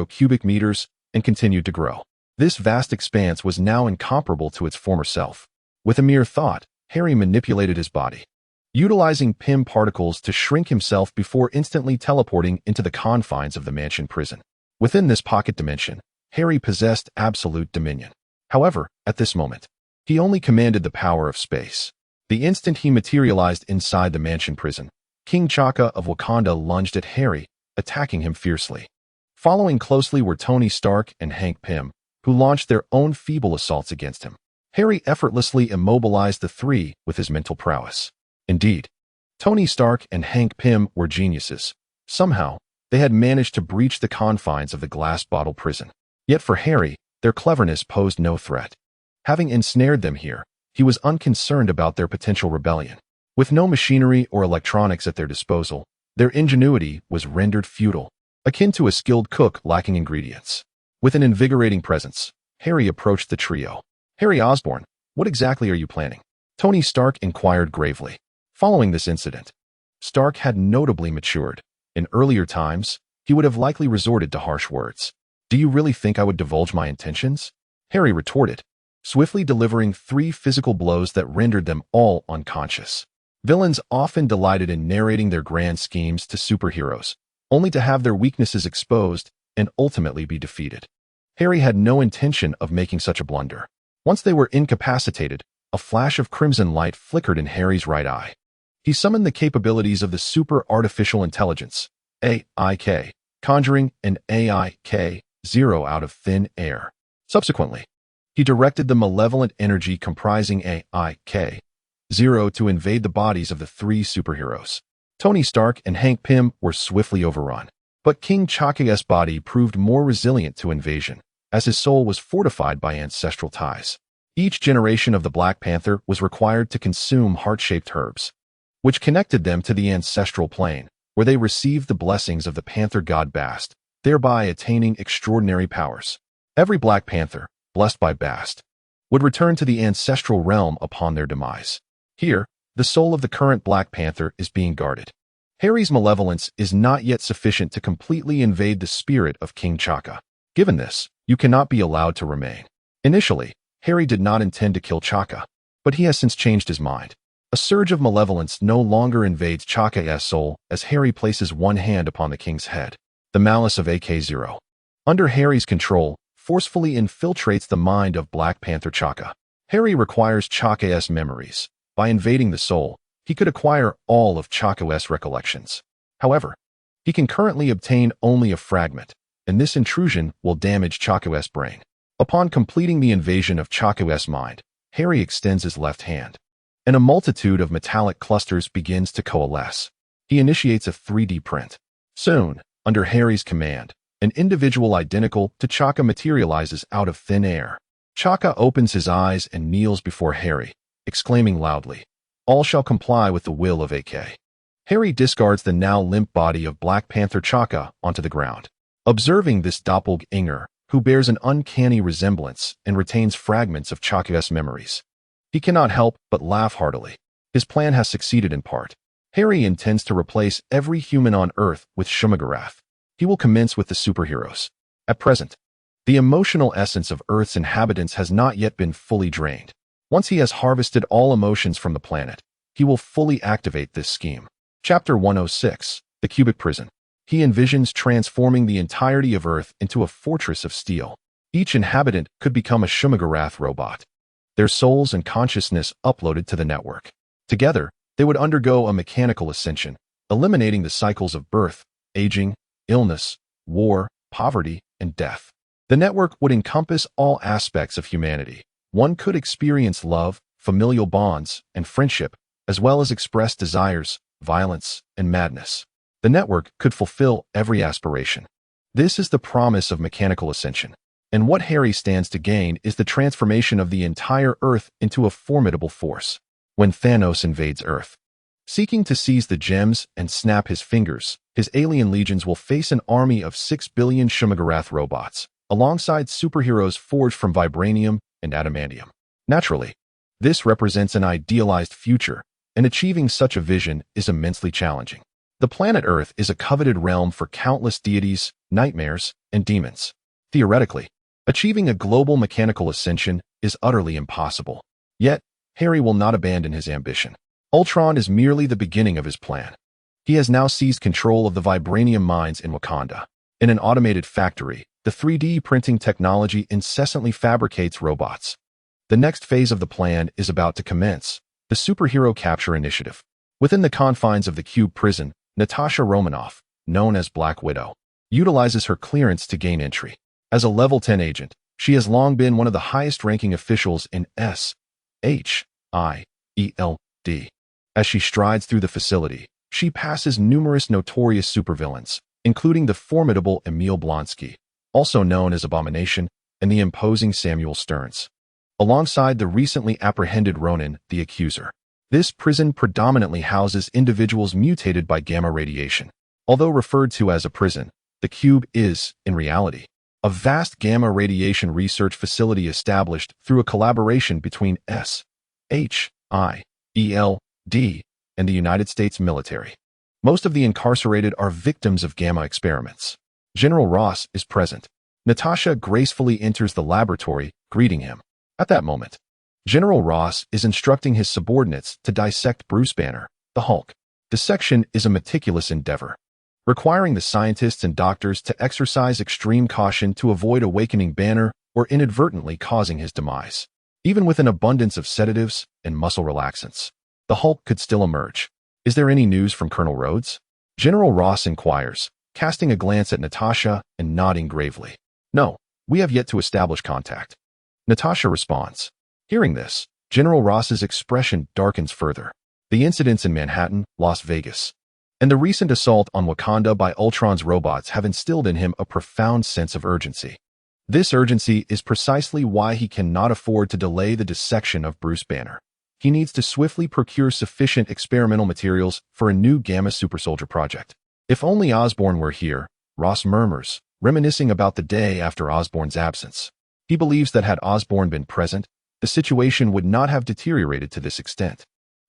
cubic meters and continued to grow. This vast expanse was now incomparable to its former self. With a mere thought, Harry manipulated his body, utilizing Pym particles to shrink himself before instantly teleporting into the confines of the mansion prison. Within this pocket dimension, Harry possessed absolute dominion. However, at this moment, he only commanded the power of space. The instant he materialized inside the mansion prison, King T'Chaka of Wakanda lunged at Harry, attacking him fiercely. Following closely were Tony Stark and Hank Pym, who launched their own feeble assaults against him. Harry effortlessly immobilized the three with his mental prowess. Indeed, Tony Stark and Hank Pym were geniuses. Somehow, they had managed to breach the confines of the glass bottle prison. Yet for Harry, their cleverness posed no threat. Having ensnared them here, he was unconcerned about their potential rebellion. With no machinery or electronics at their disposal, their ingenuity was rendered futile, akin to a skilled cook lacking ingredients. With an invigorating presence, Harry approached the trio. Harry Osborn, what exactly are you planning? Tony Stark inquired gravely. Following this incident, Stark had notably matured. In earlier times, he would have likely resorted to harsh words. Do you really think I would divulge my intentions? Harry retorted, swiftly delivering 3 physical blows that rendered them all unconscious. Villains often delighted in narrating their grand schemes to superheroes, only to have their weaknesses exposed and ultimately be defeated. Harry had no intention of making such a blunder. Once they were incapacitated, a flash of crimson light flickered in Harry's right eye. He summoned the capabilities of the Super Artificial Intelligence, AIK, conjuring an AIK-0 out of thin air. Subsequently, he directed the malevolent energy comprising AIK-0 to invade the bodies of the three superheroes. Tony Stark and Hank Pym were swiftly overrun, but King T'Chaka's body proved more resilient to invasion, as his soul was fortified by ancestral ties. Each generation of the Black Panther was required to consume heart-shaped herbs, which connected them to the ancestral plane, where they received the blessings of the Panther god Bast, thereby attaining extraordinary powers. Every Black Panther, blessed by Bast, would return to the ancestral realm upon their demise. Here, the soul of the current Black Panther is being guarded. Harry's malevolence is not yet sufficient to completely invade the spirit of King T'Chaka. Given this, you cannot be allowed to remain. Initially, Harry did not intend to kill T'Chaka, but he has since changed his mind. A surge of malevolence no longer invades T'Chaka's soul as Harry places one hand upon the king's head. The malice of AK-0, under Harry's control, forcefully infiltrates the mind of Black Panther T'Chaka. Harry requires T'Chaka's memories. By invading the soul, he could acquire all of T'Chaka's recollections. However, he can currently obtain only a fragment, and this intrusion will damage T'Chaka's brain. Upon completing the invasion of T'Chaka's mind, Harry extends his left hand, and a multitude of metallic clusters begins to coalesce. He initiates a 3D print. Soon, under Harry's command, an individual identical to T'Chaka materializes out of thin air. T'Chaka opens his eyes and kneels before Harry, exclaiming loudly, "All shall comply with the will of AK." Harry discards the now limp body of Black Panther T'Chaka onto the ground. Observing this doppelganger, who bears an uncanny resemblance and retains fragments of T'Chaka's memories, he cannot help but laugh heartily. His plan has succeeded in part. Harry intends to replace every human on Earth with Shumagarath. He will commence with the superheroes. At present, the emotional essence of Earth's inhabitants has not yet been fully drained. Once he has harvested all emotions from the planet, he will fully activate this scheme. Chapter 106, The Cubic Prison. He envisions transforming the entirety of Earth into a fortress of steel. Each inhabitant could become a Shumagarath robot, their souls and consciousness uploaded to the network. Together, they would undergo a mechanical ascension, eliminating the cycles of birth, aging, illness, war, poverty, and death. The network would encompass all aspects of humanity. One could experience love, familial bonds, and friendship, as well as express desires, violence, and madness. The network could fulfill every aspiration. This is the promise of mechanical ascension, and what Harry stands to gain is the transformation of the entire Earth into a formidable force. When Thanos invades Earth, seeking to seize the gems and snap his fingers, his alien legions will face an army of 6 billion Shumagarath robots, alongside superheroes forged from vibranium and adamantium. Naturally, this represents an idealized future, and achieving such a vision is immensely challenging. The planet Earth is a coveted realm for countless deities, nightmares, and demons. Theoretically, achieving a global mechanical ascension is utterly impossible. Yet, Harry will not abandon his ambition. Ultron is merely the beginning of his plan. He has now seized control of the vibranium mines in Wakanda. In an automated factory, the 3D printing technology incessantly fabricates robots. The next phase of the plan is about to commence, the Superhero Capture Initiative. Within the confines of the Cube Prison, Natasha Romanoff, known as Black Widow, utilizes her clearance to gain entry. As a Level 10 agent, she has long been one of the highest-ranking officials in SHIELD. As she strides through the facility, she passes numerous notorious supervillains, including the formidable Emil Blonsky, also known as Abomination, and the imposing Samuel Stearns, alongside the recently apprehended Ronan, the Accuser. This prison predominantly houses individuals mutated by gamma radiation. Although referred to as a prison, the Cube is, in reality, a vast gamma radiation research facility established through a collaboration between SHIELD and the United States military. Most of the incarcerated are victims of gamma experiments. General Ross is present. Natasha gracefully enters the laboratory, greeting him. At that moment, General Ross is instructing his subordinates to dissect Bruce Banner, the Hulk. Dissection is a meticulous endeavor, requiring the scientists and doctors to exercise extreme caution to avoid awakening Banner or inadvertently causing his demise. Even with an abundance of sedatives and muscle relaxants, the Hulk could still emerge. Is there any news from Colonel Rhodes? General Ross inquires, casting a glance at Natasha and nodding gravely. No, we have yet to establish contact. Natasha responds. Hearing this, General Ross's expression darkens further. The incidents in Manhattan, Las Vegas, and the recent assault on Wakanda by Ultron's robots have instilled in him a profound sense of urgency. This urgency is precisely why he cannot afford to delay the dissection of Bruce Banner. He needs to swiftly procure sufficient experimental materials for a new Gamma Supersoldier project. If only Osborn were here, Ross murmurs, reminiscing about the day after Osborn's absence. He believes that had Osborn been present, the situation would not have deteriorated to this extent.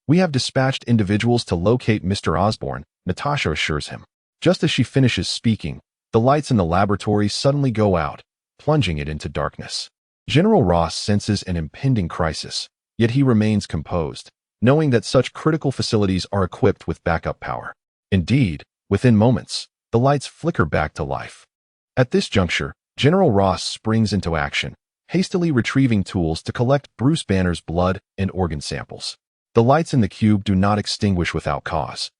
We have dispatched individuals to locate Mr. Osborn, Natasha assures him. Just as she finishes speaking, the lights in the laboratory suddenly go out, plunging it into darkness. General Ross senses an impending crisis, yet he remains composed, knowing that such critical facilities are equipped with backup power. Indeed, within moments, the lights flicker back to life. At this juncture, General Ross springs into action, hastily retrieving tools to collect Bruce Banner's blood and organ samples. The lights in the cube do not extinguish without cause.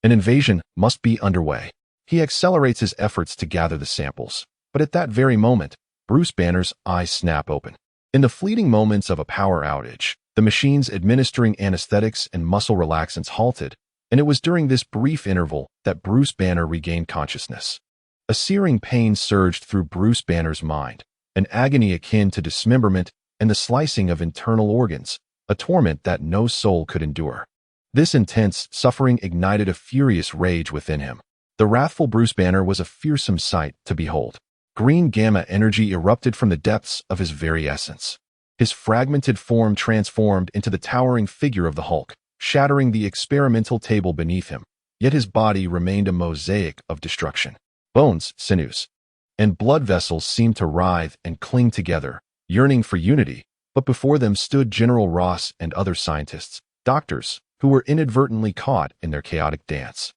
An invasion must be underway. He accelerates his efforts to gather the samples, but at that very moment, Bruce Banner's eyes snap open. In the fleeting moments of a power outage, the machines administering anesthetics and muscle relaxants halted, and it was during this brief interval that Bruce Banner regained consciousness. A searing pain surged through Bruce Banner's mind, an agony akin to dismemberment and the slicing of internal organs, a torment that no soul could endure. This intense suffering ignited a furious rage within him. The wrathful Bruce Banner was a fearsome sight to behold. Green gamma energy erupted from the depths of his very essence. His fragmented form transformed into the towering figure of the Hulk, shattering the experimental table beneath him, yet his body remained a mosaic of destruction. Bones, sinews, and blood vessels seemed to writhe and cling together, yearning for unity, but before them stood General Ross and other scientists, doctors, who were inadvertently caught in their chaotic dance.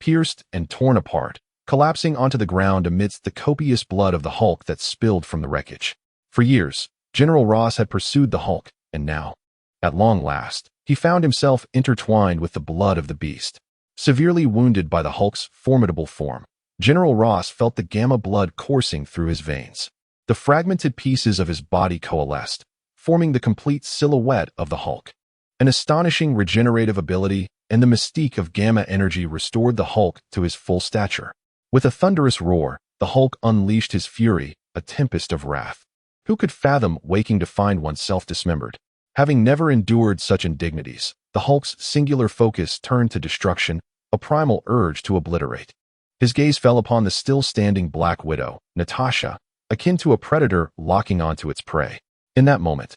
Pierced and torn apart, collapsing onto the ground amidst the copious blood of the Hulk that spilled from the wreckage. For years, General Ross had pursued the Hulk, and now, at long last, he found himself intertwined with the blood of the beast. Severely wounded by the Hulk's formidable form, General Ross felt the gamma blood coursing through his veins. The fragmented pieces of his body coalesced, forming the complete silhouette of the Hulk. An astonishing regenerative ability and the mystique of gamma energy restored the Hulk to his full stature. With a thunderous roar, the Hulk unleashed his fury, a tempest of wrath. Who could fathom waking to find oneself dismembered? Having never endured such indignities, the Hulk's singular focus turned to destruction, a primal urge to obliterate. His gaze fell upon the still-standing Black Widow, Natasha, akin to a predator locking onto its prey. In that moment,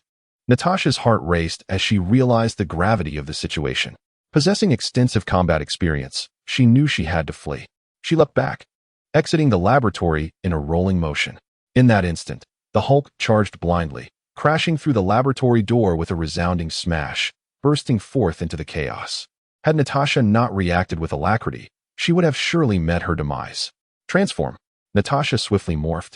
Natasha's heart raced as she realized the gravity of the situation. Possessing extensive combat experience, she knew she had to flee. She leapt back, exiting the laboratory in a rolling motion. In that instant, the Hulk charged blindly, crashing through the laboratory door with a resounding smash, bursting forth into the chaos. Had Natasha not reacted with alacrity, she would have surely met her demise. Transform. Natasha swiftly morphed,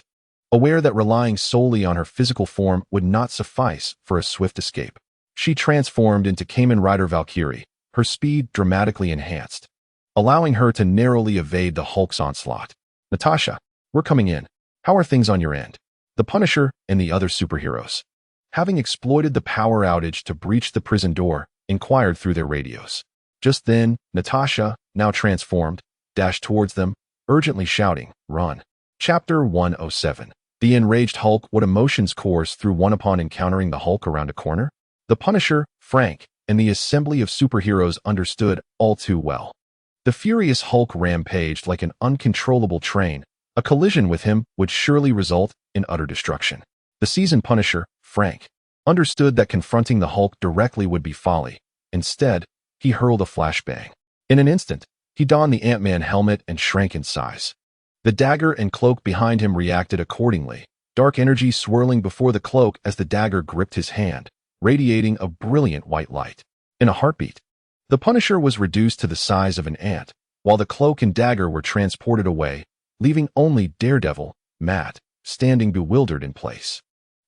aware that relying solely on her physical form would not suffice for a swift escape. She transformed into Kamen Rider Valkyrie, her speed dramatically enhanced, allowing her to narrowly evade the Hulk's onslaught. Natasha, we're coming in. How are things on your end? The Punisher and the other superheroes, having exploited the power outage to breach the prison door, inquired through their radios. Just then, Natasha, now transformed, dashed towards them, urgently shouting, "Run!" Chapter 107. The enraged Hulk. What emotions course through one upon encountering the Hulk around a corner? The Punisher, Frank, and the assembly of superheroes understood all too well. The furious Hulk rampaged like an uncontrollable train. A collision with him would surely result in utter destruction. The seasoned Punisher, Frank, understood that confronting the Hulk directly would be folly. Instead, he hurled a flashbang. In an instant, he donned the Ant-Man helmet and shrank in size. The dagger and cloak behind him reacted accordingly, dark energy swirling before the cloak as the dagger gripped his hand, radiating a brilliant white light. In a heartbeat, the Punisher was reduced to the size of an ant, while the cloak and dagger were transported away, leaving only Daredevil, Matt, standing bewildered in place.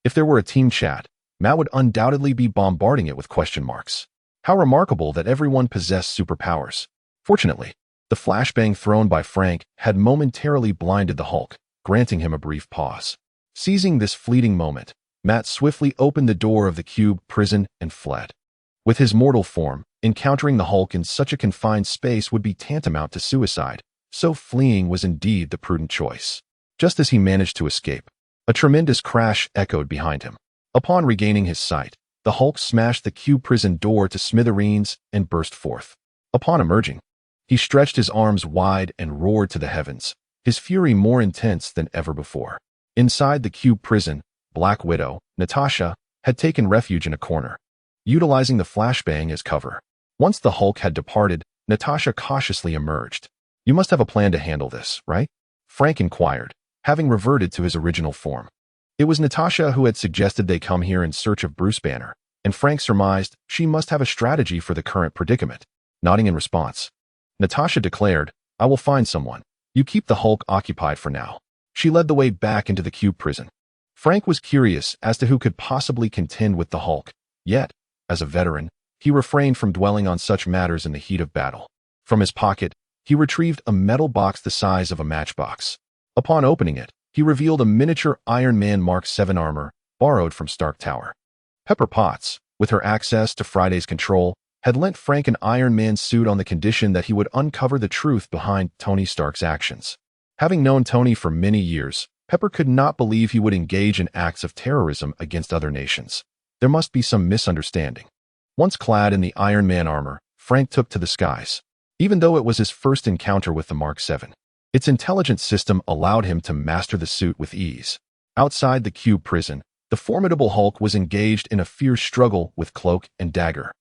If there were a team chat, Matt would undoubtedly be bombarding it with question marks. How remarkable that everyone possessed superpowers. Fortunately, the flashbang thrown by Frank had momentarily blinded the Hulk, granting him a brief pause. Seizing this fleeting moment, Matt swiftly opened the door of the cube prison and fled. With his mortal form, encountering the Hulk in such a confined space would be tantamount to suicide, so fleeing was indeed the prudent choice. Just as he managed to escape, a tremendous crash echoed behind him. Upon regaining his sight, the Hulk smashed the cube prison door to smithereens and burst forth. Upon emerging, he stretched his arms wide and roared to the heavens, his fury more intense than ever before. Inside the cube prison, Black Widow, Natasha, had taken refuge in a corner, utilizing the flashbang as cover. Once the Hulk had departed, Natasha cautiously emerged. "You must have a plan to handle this, right?" Frank inquired, having reverted to his original form. It was Natasha who had suggested they come here in search of Bruce Banner, and Frank surmised she must have a strategy for the current predicament. Nodding in response, Natasha declared, "I will find someone. You keep the Hulk occupied for now." She led the way back into the cube prison. Frank was curious as to who could possibly contend with the Hulk, yet, as a veteran, he refrained from dwelling on such matters in the heat of battle. From his pocket, he retrieved a metal box the size of a matchbox. Upon opening it, he revealed a miniature Iron Man Mark VII armor, borrowed from Stark Tower. Pepper Potts, with her access to Friday's control, had lent Frank an Iron Man suit on the condition that he would uncover the truth behind Tony Stark's actions. Having known Tony for many years, Pepper could not believe he would engage in acts of terrorism against other nations. There must be some misunderstanding. Once clad in the Iron Man armor, Frank took to the skies. Even though it was his first encounter with the Mark VII, its intelligence system allowed him to master the suit with ease. Outside the cube prison, the formidable Hulk was engaged in a fierce struggle with Cloak and Dagger.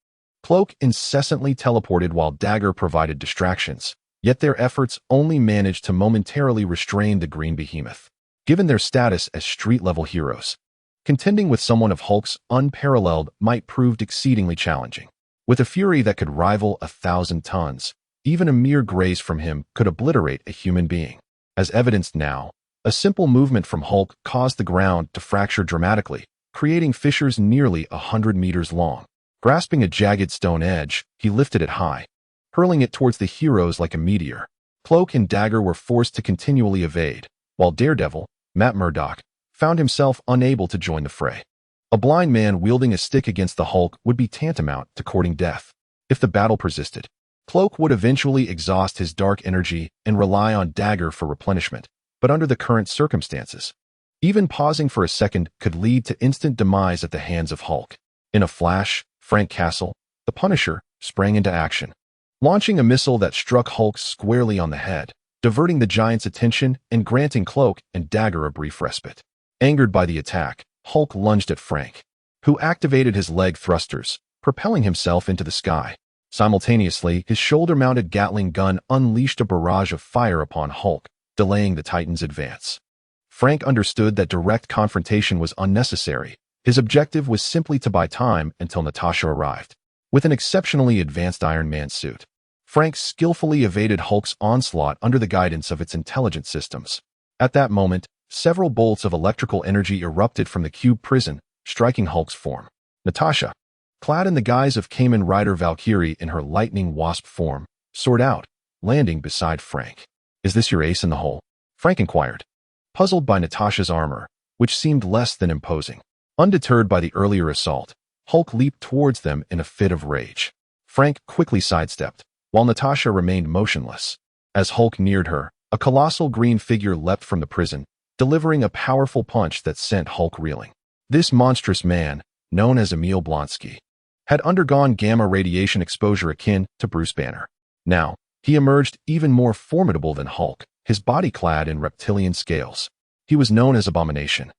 Cloak incessantly teleported while Dagger provided distractions, yet their efforts only managed to momentarily restrain the Green Behemoth. Given their status as street-level heroes, contending with someone of Hulk's unparalleled might proved exceedingly challenging. With a fury that could rival 1,000 tons, even a mere graze from him could obliterate a human being. As evidenced now, a simple movement from Hulk caused the ground to fracture dramatically, creating fissures nearly 100 meters long. Grasping a jagged stone edge, he lifted it high, hurling it towards the heroes like a meteor. Cloak and Dagger were forced to continually evade, while Daredevil, Matt Murdock, found himself unable to join the fray. A blind man wielding a stick against the Hulk would be tantamount to courting death. If the battle persisted, Cloak would eventually exhaust his dark energy and rely on Dagger for replenishment, but under the current circumstances, even pausing for a second could lead to instant demise at the hands of Hulk. In a flash, Frank Castle, the Punisher, sprang into action, launching a missile that struck Hulk squarely on the head, diverting the giant's attention and granting Cloak and Dagger a brief respite. Angered by the attack, Hulk lunged at Frank, who activated his leg thrusters, propelling himself into the sky. Simultaneously, his shoulder-mounted Gatling gun unleashed a barrage of fire upon Hulk, delaying the Titan's advance. Frank understood that direct confrontation was unnecessary. His objective was simply to buy time until Natasha arrived. With an exceptionally advanced Iron Man suit, Frank skillfully evaded Hulk's onslaught under the guidance of its intelligence systems. At that moment, several bolts of electrical energy erupted from the cube prison, striking Hulk's form. Natasha, clad in the guise of Kamen Rider Valkyrie in her lightning wasp form, soared out, landing beside Frank. "Is this your ace in the hole?" Frank inquired, puzzled by Natasha's armor, which seemed less than imposing. Undeterred by the earlier assault, Hulk leaped towards them in a fit of rage. Frank quickly sidestepped, while Natasha remained motionless. As Hulk neared her, a colossal green figure leapt from the prison, delivering a powerful punch that sent Hulk reeling. This monstrous man, known as Emil Blonsky, had undergone gamma radiation exposure akin to Bruce Banner. Now, he emerged even more formidable than Hulk, his body clad in reptilian scales. He was known as Abomination,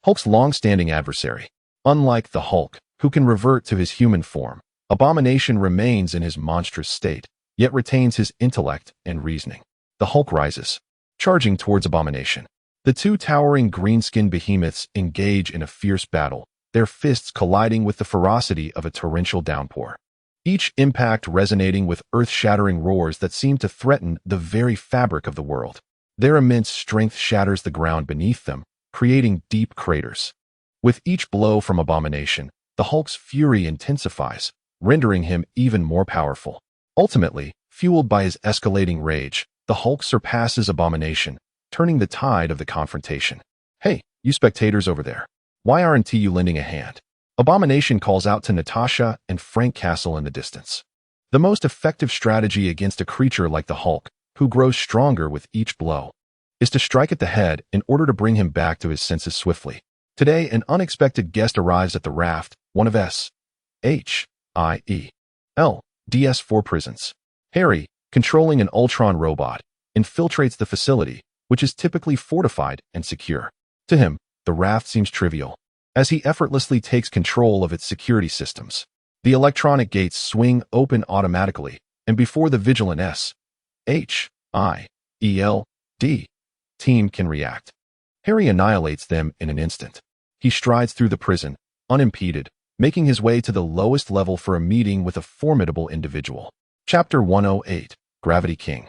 Hulk's long-standing adversary. Unlike the Hulk, who can revert to his human form, Abomination remains in his monstrous state, yet retains his intellect and reasoning. The Hulk rises, charging towards Abomination. The two towering green-skinned behemoths engage in a fierce battle, their fists colliding with the ferocity of a torrential downpour. Each impact resonating with earth-shattering roars that seem to threaten the very fabric of the world. Their immense strength shatters the ground beneath them, creating deep craters. With each blow from Abomination, the Hulk's fury intensifies, rendering him even more powerful. Ultimately, Fueled by his escalating rage, the Hulk surpasses Abomination, turning the tide of the confrontation. "Hey, you spectators over there. Why aren't you lending a hand?" Abomination calls out to Natasha and Frank Castle in the distance. The most effective strategy against a creature like the Hulk, who grows stronger with each blow, is to strike at the head in order to bring him back to his senses swiftly. Today, an unexpected guest arrives at the raft, one of S.H.I.E.L.D.'s 4 prisons. Harry, controlling an Ultron robot, infiltrates the facility, which is typically fortified and secure. To him, the raft seems trivial, as he effortlessly takes control of its security systems. The electronic gates swing open automatically, and before the vigilant S.H.I.E.L.D. team can react, Harry annihilates them in an instant. He strides through the prison, unimpeded, making his way to the lowest level for a meeting with a formidable individual. Chapter 108, Gravity King,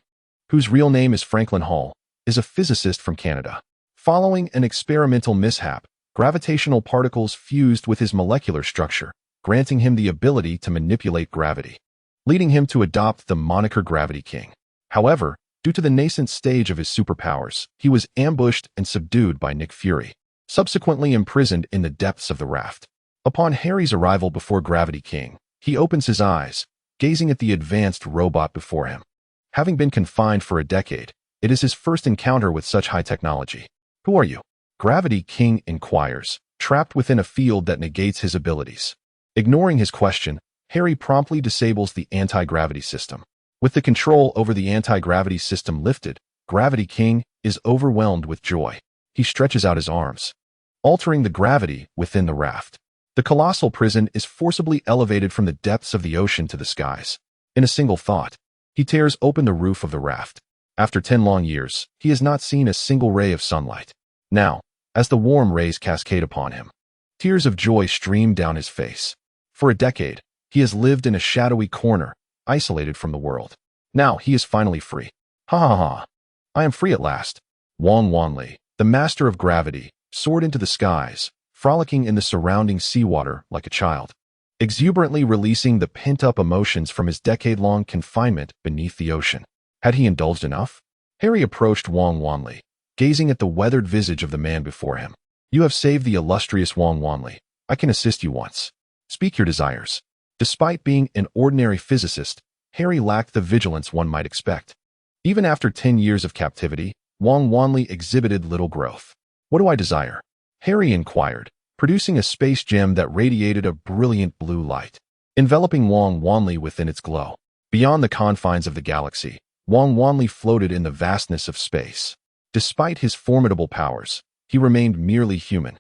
whose real name is Franklin Hall, is a physicist from Canada. Following an experimental mishap, gravitational particles fused with his molecular structure, granting him the ability to manipulate gravity, leading him to adopt the moniker Gravity King. However, due to the nascent stage of his superpowers, he was ambushed and subdued by Nick Fury, subsequently imprisoned in the depths of the raft. Upon Harry's arrival before Gravity King, he opens his eyes, gazing at the advanced robot before him. Having been confined for a decade, it is his first encounter with such high technology. "Who are you?" Gravity King inquires, trapped within a field that negates his abilities. Ignoring his question, Harry promptly disables the anti-gravity system. With the control over the anti-gravity system lifted, Gravity King is overwhelmed with joy. He stretches out his arms, altering the gravity within the raft. The colossal prison is forcibly elevated from the depths of the ocean to the skies. In a single thought, he tears open the roof of the raft. After 10 long years, he has not seen a single ray of sunlight. Now, as the warm rays cascade upon him, tears of joy stream down his face. For a decade, he has lived in a shadowy corner, isolated from the world. Now he is finally free. Ha ha ha. I am free at last. Wong Wanli, the master of gravity, soared into the skies, frolicking in the surrounding seawater like a child, exuberantly releasing the pent-up emotions from his decade-long confinement beneath the ocean. Had he indulged enough? Harry approached Wong Wanli, gazing at the weathered visage of the man before him. "You have saved the illustrious Wong Wanli. I can assist you once. Speak your desires." Despite being an ordinary physicist, Harry lacked the vigilance one might expect. Even after 10 years of captivity, Wong Wanli exhibited little growth. "What do I desire?" Harry inquired, producing a space gem that radiated a brilliant blue light, enveloping Wong Wanli within its glow. Beyond the confines of the galaxy, Wong Wanli floated in the vastness of space. Despite his formidable powers, he remained merely human,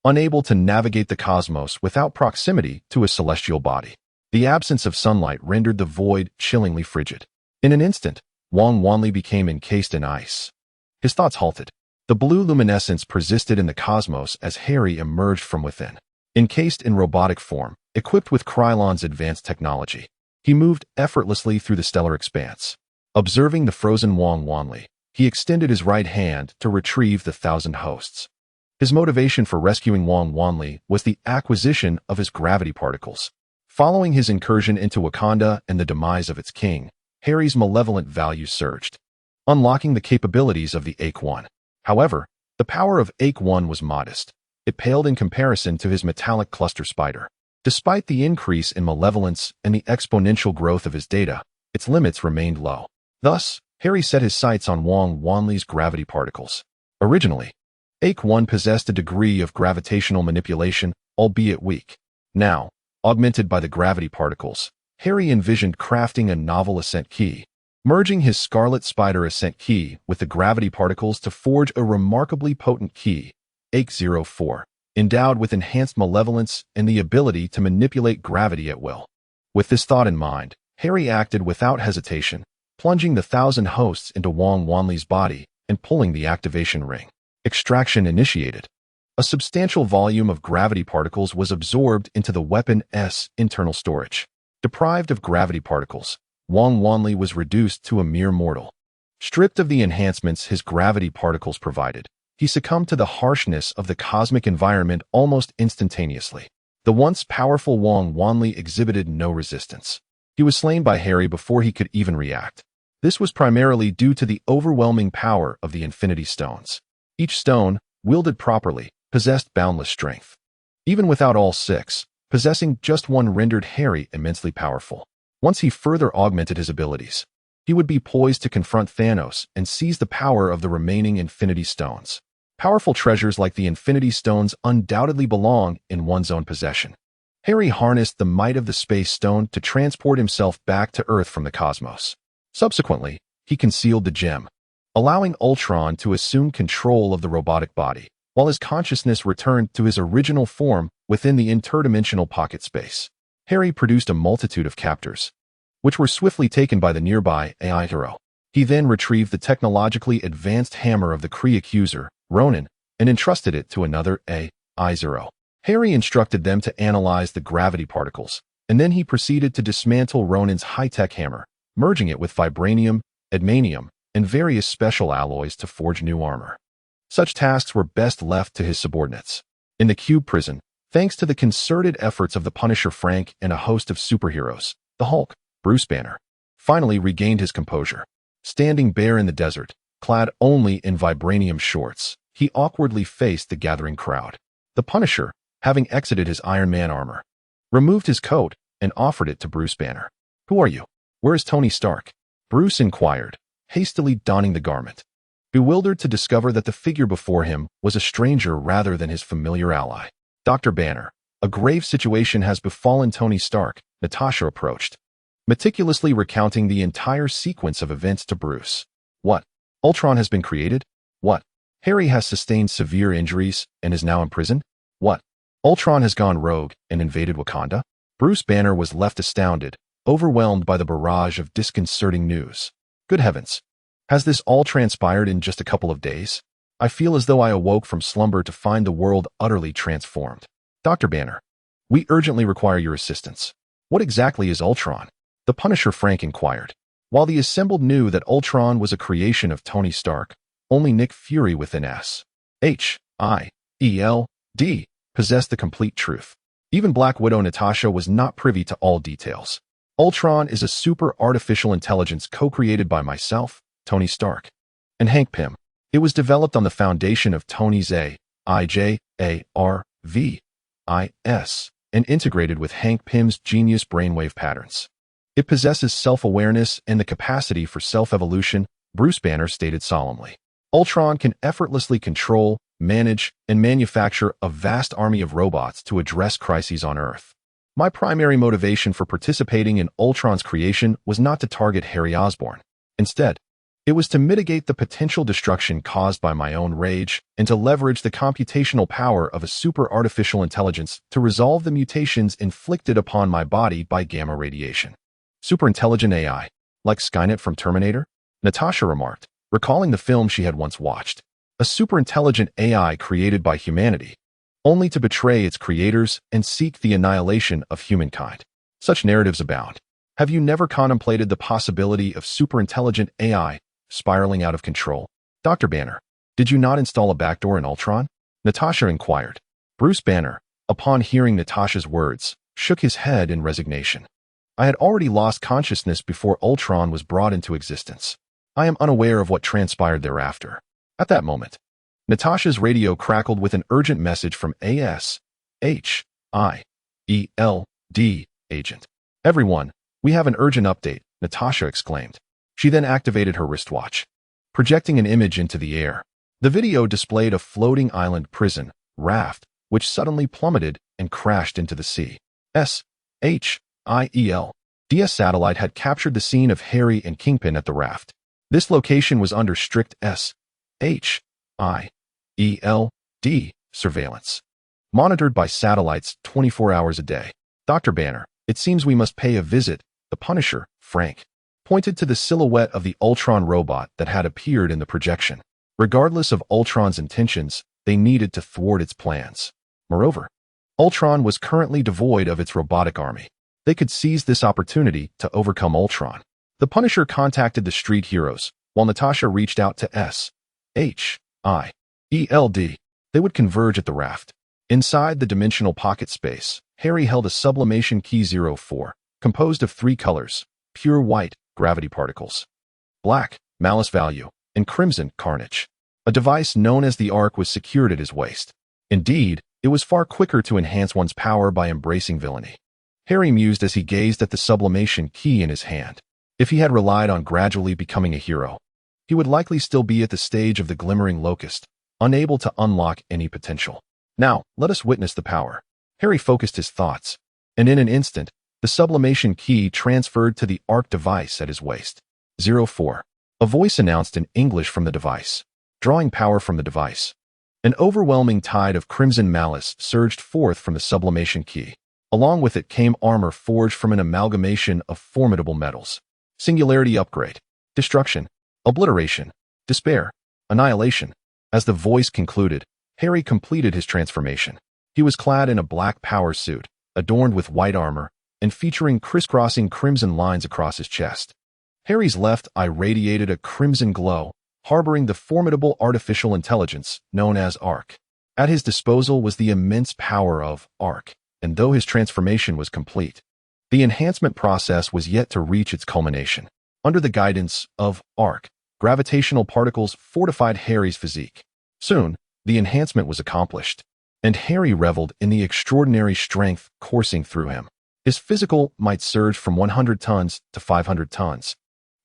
unable to navigate the cosmos without proximity to a celestial body. The absence of sunlight rendered the void chillingly frigid. In an instant, Wong Wanli became encased in ice. His thoughts halted. The blue luminescence persisted in the cosmos as Harry emerged from within. Encased in robotic form, equipped with Krylon's advanced technology, he moved effortlessly through the stellar expanse. Observing the frozen Wong Wanli, he extended his right hand to retrieve the 1,000 hosts. His motivation for rescuing Wong Wanli was the acquisition of his gravity particles. Following his incursion into Wakanda and the demise of its king, Harry's malevolent values surged, unlocking the capabilities of the Ache-1. However, the power of Ache-1 was modest. It paled in comparison to his metallic cluster spider. Despite the increase in malevolence and the exponential growth of his data, its limits remained low. Thus, Harry set his sights on Wong Wanli's gravity particles. Originally, Ache-1 possessed a degree of gravitational manipulation, albeit weak. Now, augmented by the gravity particles, Harry envisioned crafting a novel ascent key, merging his Scarlet Spider ascent key with the gravity particles to forge a remarkably potent key, Ache-04, endowed with enhanced malevolence and the ability to manipulate gravity at will. With this thought in mind, Harry acted without hesitation, plunging the 1,000 hosts into Wong Wanli's body and pulling the activation ring. Extraction initiated. A substantial volume of gravity particles was absorbed into the weapon's internal storage. Deprived of gravity particles, Wong Wanli was reduced to a mere mortal. Stripped of the enhancements his gravity particles provided, he succumbed to the harshness of the cosmic environment almost instantaneously. The once powerful Wong Wanli exhibited no resistance. He was slain by Harry before he could even react. This was primarily due to the overwhelming power of the Infinity Stones. Each stone, wielded properly, possessed boundless strength. Even without all six, possessing just one rendered Harry immensely powerful. Once he further augmented his abilities, he would be poised to confront Thanos and seize the power of the remaining Infinity Stones. Powerful treasures like the Infinity Stones undoubtedly belong in one's own possession. Harry harnessed the might of the Space Stone to transport himself back to Earth from the cosmos. Subsequently, he concealed the gem, allowing Ultron to assume control of the robotic body, while his consciousness returned to his original form within the interdimensional pocket space. Harry produced a multitude of captors, which were swiftly taken by the nearby AI hero. He then retrieved the technologically advanced hammer of the Kree accuser, Ronan, and entrusted it to another AI hero. Harry instructed them to analyze the gravity particles, and then he proceeded to dismantle Ronan's high-tech hammer, merging it with vibranium, adamantium, and various special alloys to forge new armor. Such tasks were best left to his subordinates. In the Cube prison, thanks to the concerted efforts of the Punisher Frank and a host of superheroes, the Hulk, Bruce Banner, finally regained his composure. Standing bare in the desert, clad only in vibranium shorts, he awkwardly faced the gathering crowd. The Punisher, having exited his Iron Man armor, removed his coat and offered it to Bruce Banner. "Who are you? Where is Tony Stark?" Bruce inquired, hastily donning the garment, bewildered to discover that the figure before him was a stranger rather than his familiar ally. "Dr. Banner, a grave situation has befallen Tony Stark," Natasha approached, meticulously recounting the entire sequence of events to Bruce. "What? Ultron has been created? What? Harry has sustained severe injuries and is now imprisoned? What? Ultron has gone rogue and invaded Wakanda?" Bruce Banner was left astounded, overwhelmed by the barrage of disconcerting news. "Good heavens! Has this all transpired in just a couple of days? I feel as though I awoke from slumber to find the world utterly transformed. Dr. Banner, we urgently require your assistance. What exactly is Ultron?" The Punisher Frank inquired. While the assembled knew that Ultron was a creation of Tony Stark, only Nick Fury within SHIELD possessed the complete truth. Even Black Widow Natasha was not privy to all details. Ultron is a super artificial intelligence co-created by myself, Tony Stark, and Hank Pym. It was developed on the foundation of Tony's AIJARVIS and integrated with Hank Pym's genius brainwave patterns. It possesses self-awareness and the capacity for self-evolution, Bruce Banner stated solemnly. Ultron can effortlessly control, manage, and manufacture a vast army of robots to address crises on Earth. My primary motivation for participating in Ultron's creation was not to target Harry Osborn. Instead, it was to mitigate the potential destruction caused by my own rage and to leverage the computational power of a super artificial intelligence to resolve the mutations inflicted upon my body by gamma radiation. Superintelligent AI, like Skynet from Terminator? Natasha remarked, recalling the film she had once watched. A superintelligent AI created by humanity, only to betray its creators and seek the annihilation of humankind. Such narratives abound. Have you never contemplated the possibility of superintelligent AI spiraling out of control? Dr. Banner, did you not install a backdoor in Ultron? Natasha inquired. Bruce Banner, upon hearing Natasha's words, shook his head in resignation. I had already lost consciousness before Ultron was brought into existence. I am unaware of what transpired thereafter. At that moment, Natasha's radio crackled with an urgent message from SHIELD agent. "Everyone, we have an urgent update," Natasha exclaimed. She then activated her wristwatch, projecting an image into the air. The video displayed a floating island prison raft, which suddenly plummeted and crashed into the sea. SHIELD's satellite had captured the scene of Harry and Kingpin at the raft. This location was under strict SHIELD surveillance, monitored by satellites 24 hours a day. Dr. Banner, it seems we must pay a visit. The Punisher, Frank, pointed to the silhouette of the Ultron robot that had appeared in the projection. Regardless of Ultron's intentions, they needed to thwart its plans. Moreover, Ultron was currently devoid of its robotic army. They could seize this opportunity to overcome Ultron. The Punisher contacted the street heroes, while Natasha reached out to SHIELD. They would converge at the raft. Inside the dimensional pocket space, Harry held a sublimation key 04, composed of 3 colors: pure white, gravity particles; black, malice value; and crimson, carnage. A device known as the Arc was secured at his waist. Indeed, it was far quicker to enhance one's power by embracing villainy. Harry mused as he gazed at the sublimation key in his hand. If he had relied on gradually becoming a hero, he would likely still be at the stage of the glimmering locust, unable to unlock any potential. Now, let us witness the power. Harry focused his thoughts, and in an instant, the sublimation key transferred to the Arc device at his waist. 04. A voice announced in English from the device, drawing power from the device. An overwhelming tide of crimson malice surged forth from the sublimation key. Along with it came armor forged from an amalgamation of formidable metals. Singularity upgrade, destruction, obliteration, despair, annihilation. As the voice concluded, Harry completed his transformation. He was clad in a black power suit, adorned with white armor, and featuring crisscrossing crimson lines across his chest. Harry's left eye radiated a crimson glow, harboring the formidable artificial intelligence known as Arc. At his disposal was the immense power of Arc, and though his transformation was complete, the enhancement process was yet to reach its culmination. Under the guidance of Arc, gravitational particles fortified Harry's physique. Soon, the enhancement was accomplished, and Harry reveled in the extraordinary strength coursing through him. His physical might surged from 100 tons to 500 tons,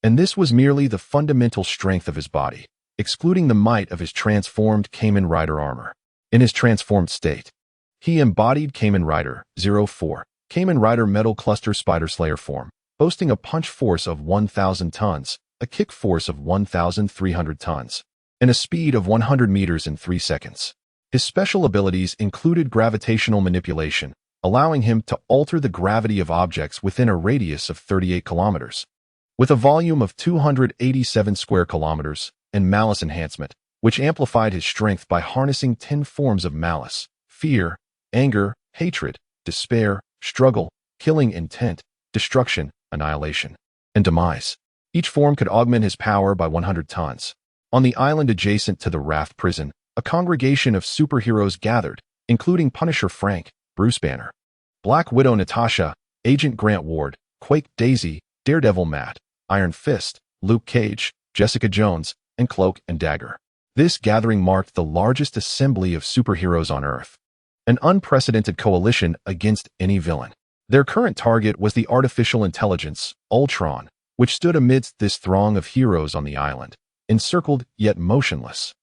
and this was merely the fundamental strength of his body, excluding the might of his transformed Kamen Rider armor. In his transformed state, he embodied Kamen Rider 04, Kamen Rider Metal Cluster Spider Slayer form, boasting a punch force of 1,000 tons, a kick force of 1,300 tons, and a speed of 100 meters in 3 seconds. His special abilities included gravitational manipulation, allowing him to alter the gravity of objects within a radius of 38 kilometers. With a volume of 287 square kilometers, and malice enhancement, which amplified his strength by harnessing 10 forms of malice: fear, anger, hatred, despair, struggle, killing intent, destruction, annihilation, and demise. Each form could augment his power by 100 tons. On the island adjacent to the Raft prison, a congregation of superheroes gathered, including Punisher Frank, Bruce Banner, Black Widow Natasha, Agent Grant Ward, Quake Daisy, Daredevil Matt, Iron Fist, Luke Cage, Jessica Jones, and Cloak and Dagger. This gathering marked the largest assembly of superheroes on Earth, an unprecedented coalition against any villain. Their current target was the artificial intelligence, Ultron, which stood amidst this throng of heroes on the island, encircled yet motionless,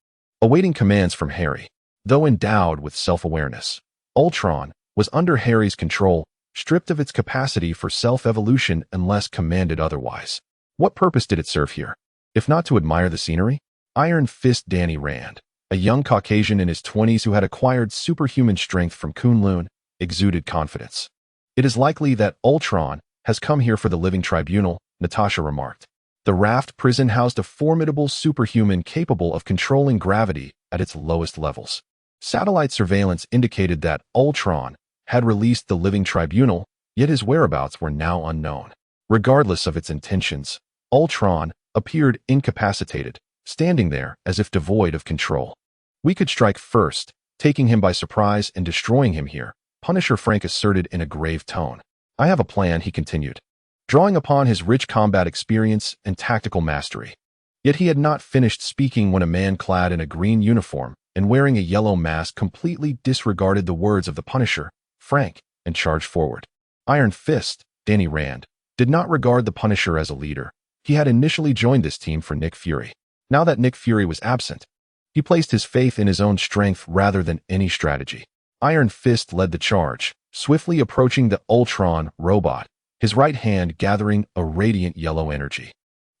awaiting commands from Harry. Though endowed with self-awareness, Ultron was under Harry's control, stripped of its capacity for self-evolution unless commanded otherwise. What purpose did it serve here, if not to admire the scenery? Iron Fist Danny Rand, a young Caucasian in his 20s who had acquired superhuman strength from Kunlun, exuded confidence. It is likely that Ultron has come here for the living tribunal, Natasha remarked. The Raft prison housed a formidable superhuman capable of controlling gravity at its lowest levels. Satellite surveillance indicated that Ultron had released the living tribunal, yet his whereabouts were now unknown. Regardless of its intentions, Ultron appeared incapacitated, standing there as if devoid of control. We could strike first, taking him by surprise and destroying him here, Punisher Frank asserted in a grave tone. I have a plan, he continued, drawing upon his rich combat experience and tactical mastery. Yet he had not finished speaking when a man clad in a green uniform and wearing a yellow mask completely disregarded the words of the Punisher, Frank, and charged forward. Iron Fist, Danny Rand, did not regard the Punisher as a leader. He had initially joined this team for Nick Fury. Now that Nick Fury was absent, he placed his faith in his own strength rather than any strategy. Iron Fist led the charge, swiftly approaching the Ultron robot, his right hand gathering a radiant yellow energy,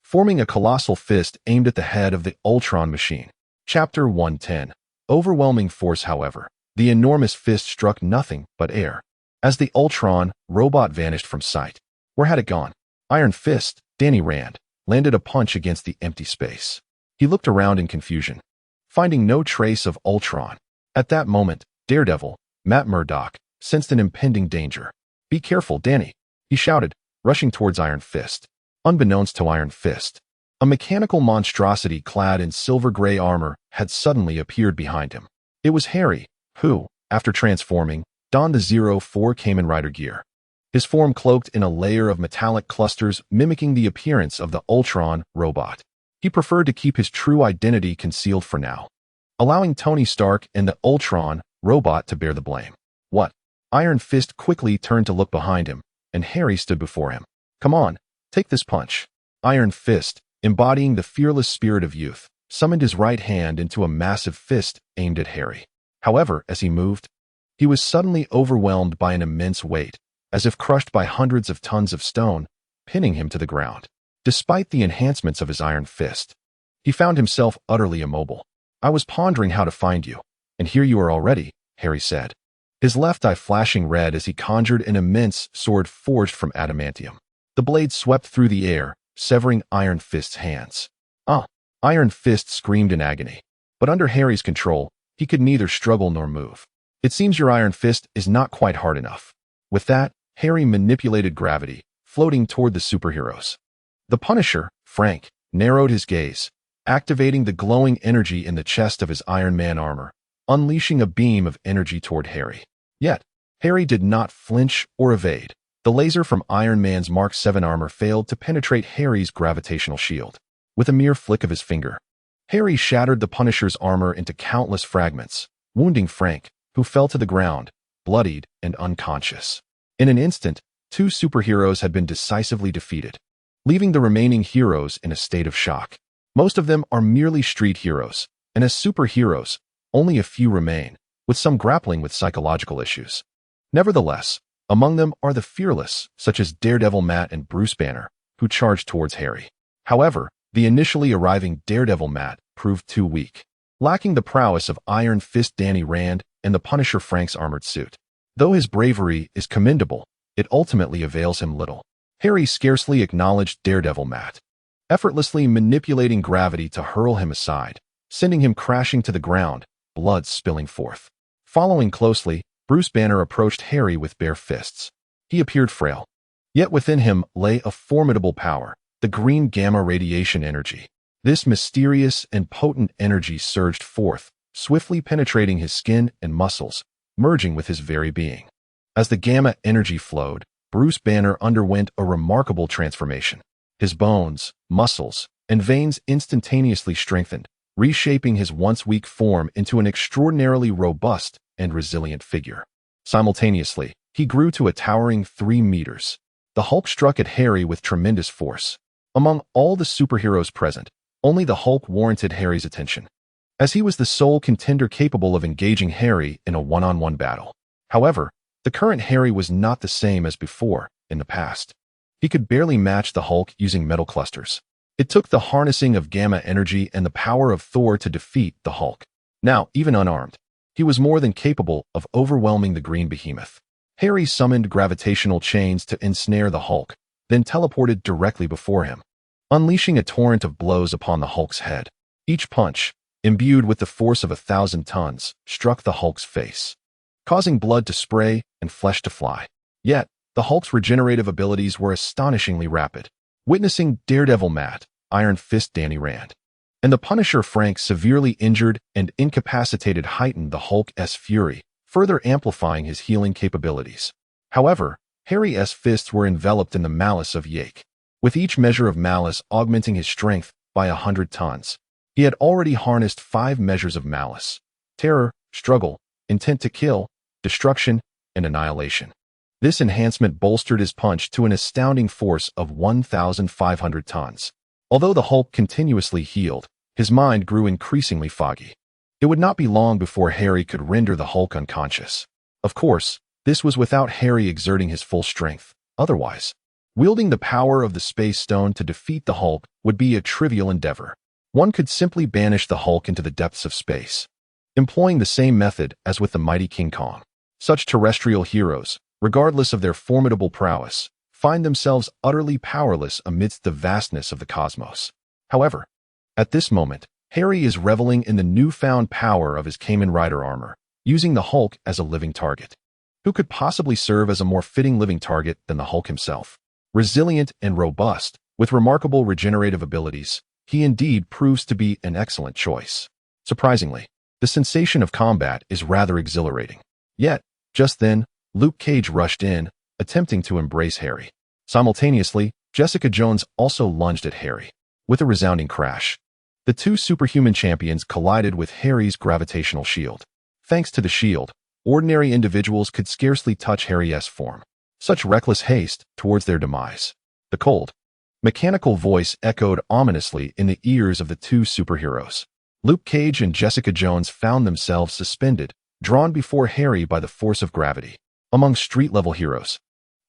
forming a colossal fist aimed at the head of the Ultron machine. Chapter 110. Overwhelming force. However, the enormous fist struck nothing but air. As the Ultron robot vanished from sight, where had it gone? Iron Fist, Danny Rand, landed a punch against the empty space. He looked around in confusion, finding no trace of Ultron. At that moment, Daredevil, Matt Murdock, sensed an impending danger. Be careful, Danny, he shouted, rushing towards Iron Fist. Unbeknownst to Iron Fist, a mechanical monstrosity clad in silver-gray armor had suddenly appeared behind him. It was Harry, who, after transforming, donned the 04 Kamen Rider gear. his form cloaked in a layer of metallic clusters mimicking the appearance of the Ultron robot. He preferred to keep his true identity concealed for now, allowing Tony Stark and the Ultron robot to bear the blame. What? Iron Fist quickly turned to look behind him, and Harry stood before him. Come on, take this punch. Iron Fist, embodying the fearless spirit of youth, summoned his right hand into a massive fist aimed at Harry. However, as he moved, he was suddenly overwhelmed by an immense weight, as if crushed by hundreds of tons of stone, pinning him to the ground. Despite the enhancements of his Iron Fist, he found himself utterly immobile. I was pondering how to find you, and here you are already, Harry said, his left eye flashing red as he conjured an immense sword forged from adamantium. The blade swept through the air, severing Iron Fist's hands. Iron Fist screamed in agony. But under Harry's control, he could neither struggle nor move. It seems your Iron Fist is not quite hard enough. With that, Harry manipulated gravity, floating toward the superheroes. The Punisher, Frank, narrowed his gaze, activating the glowing energy in the chest of his Iron Man armor, unleashing a beam of energy toward Harry. Yet, Harry did not flinch or evade. The laser from Iron Man's Mark 7 armor failed to penetrate Harry's gravitational shield. With a mere flick of his finger, Harry shattered the Punisher's armor into countless fragments, wounding Frank, who fell to the ground, bloodied and unconscious. In an instant, two superheroes had been decisively defeated, leaving the remaining heroes in a state of shock. Most of them are merely street heroes, and as superheroes, only a few remain, with some grappling with psychological issues. Nevertheless, among them are the fearless, such as Daredevil Matt and Bruce Banner, who charged towards Harry. However, the initially arriving Daredevil Matt proved too weak, lacking the prowess of Iron Fist Danny Rand and the Punisher Frank's armored suit. Though his bravery is commendable, it ultimately avails him little. Harry scarcely acknowledged Daredevil Matt, effortlessly manipulating gravity to hurl him aside, sending him crashing to the ground, blood spilling forth. Following closely, Bruce Banner approached Harry with bare fists. He appeared frail, yet within him lay a formidable power, the green gamma radiation energy. This mysterious and potent energy surged forth, swiftly penetrating his skin and muscles, merging with his very being. As the gamma energy flowed, Bruce Banner underwent a remarkable transformation. His bones, muscles, and veins instantaneously strengthened, reshaping his once weak form into an extraordinarily robust and resilient figure. Simultaneously, he grew to a towering 3 meters. The Hulk struck at Harry with tremendous force. Among all the superheroes present, only the Hulk warranted Harry's attention, as he was the sole contender capable of engaging Harry in a one-on-one battle. However, the current Harry was not the same as before, in the past. He could barely match the Hulk using metal clusters. It took the harnessing of gamma energy and the power of Thor to defeat the Hulk. Now, even unarmed, he was more than capable of overwhelming the green behemoth. Harry summoned gravitational chains to ensnare the Hulk, then teleported directly before him, unleashing a torrent of blows upon the Hulk's head. Each punch, imbued with the force of 1,000 tons, struck the Hulk's face, causing blood to spray and flesh to fly. Yet, the Hulk's regenerative abilities were astonishingly rapid. Witnessing Daredevil Matt, Iron Fist Danny Rand, and the Punisher Frank severely injured and incapacitated heightened the Hulk's fury, further amplifying his healing capabilities. However, Harry's fists were enveloped in the malice of Yake, with each measure of malice augmenting his strength by 100 tons. He had already harnessed 5 measures of malice: terror, struggle, intent to kill, destruction, and annihilation. This enhancement bolstered his punch to an astounding force of 1,500 tons. Although the Hulk continuously healed, his mind grew increasingly foggy. It would not be long before Harry could render the Hulk unconscious. Of course, this was without Harry exerting his full strength. Otherwise, wielding the power of the Space Stone to defeat the Hulk would be a trivial endeavor. One could simply banish the Hulk into the depths of space, employing the same method as with the mighty King Kong. Such terrestrial heroes, regardless of their formidable prowess, find themselves utterly powerless amidst the vastness of the cosmos. However, at this moment, Harry is reveling in the newfound power of his Kamen Rider armor, using the Hulk as a living target. Who could possibly serve as a more fitting living target than the Hulk himself? Resilient and robust, with remarkable regenerative abilities, he indeed proves to be an excellent choice. Surprisingly, the sensation of combat is rather exhilarating. Yet, just then, Luke Cage rushed in, attempting to embrace Harry. Simultaneously, Jessica Jones also lunged at Harry. With a resounding crash, the two superhuman champions collided with Harry's gravitational shield. Thanks to the shield, ordinary individuals could scarcely touch Harry's form. Such reckless haste towards their demise. The cold, mechanical voice echoed ominously in the ears of the two superheroes. Luke Cage and Jessica Jones found themselves suspended, drawn before Harry by the force of gravity. Among street-level heroes,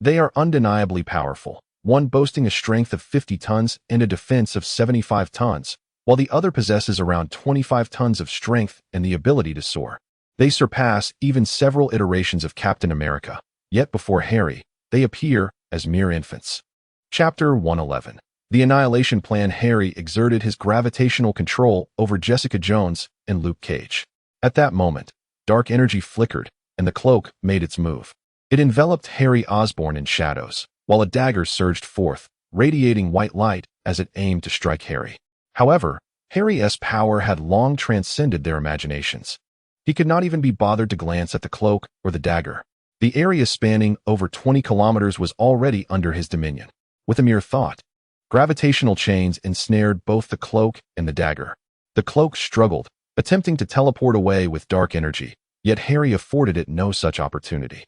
they are undeniably powerful, one boasting a strength of 50 tons and a defense of 75 tons, while the other possesses around 25 tons of strength and the ability to soar. They surpass even several iterations of Captain America, yet before Harry, they appear as mere infants. Chapter 111. The Annihilation Plan. Harry exerted his gravitational control over Jessica Jones and Luke Cage. At that moment, dark energy flickered, and the cloak made its move. It enveloped Harry Osborn in shadows, while a dagger surged forth, radiating white light as it aimed to strike Harry. However, Harry's power had long transcended their imaginations. He could not even be bothered to glance at the cloak or the dagger. The area spanning over 20 kilometers was already under his dominion. With a mere thought, gravitational chains ensnared both the cloak and the dagger. The cloak struggled, attempting to teleport away with dark energy, yet Harry afforded it no such opportunity.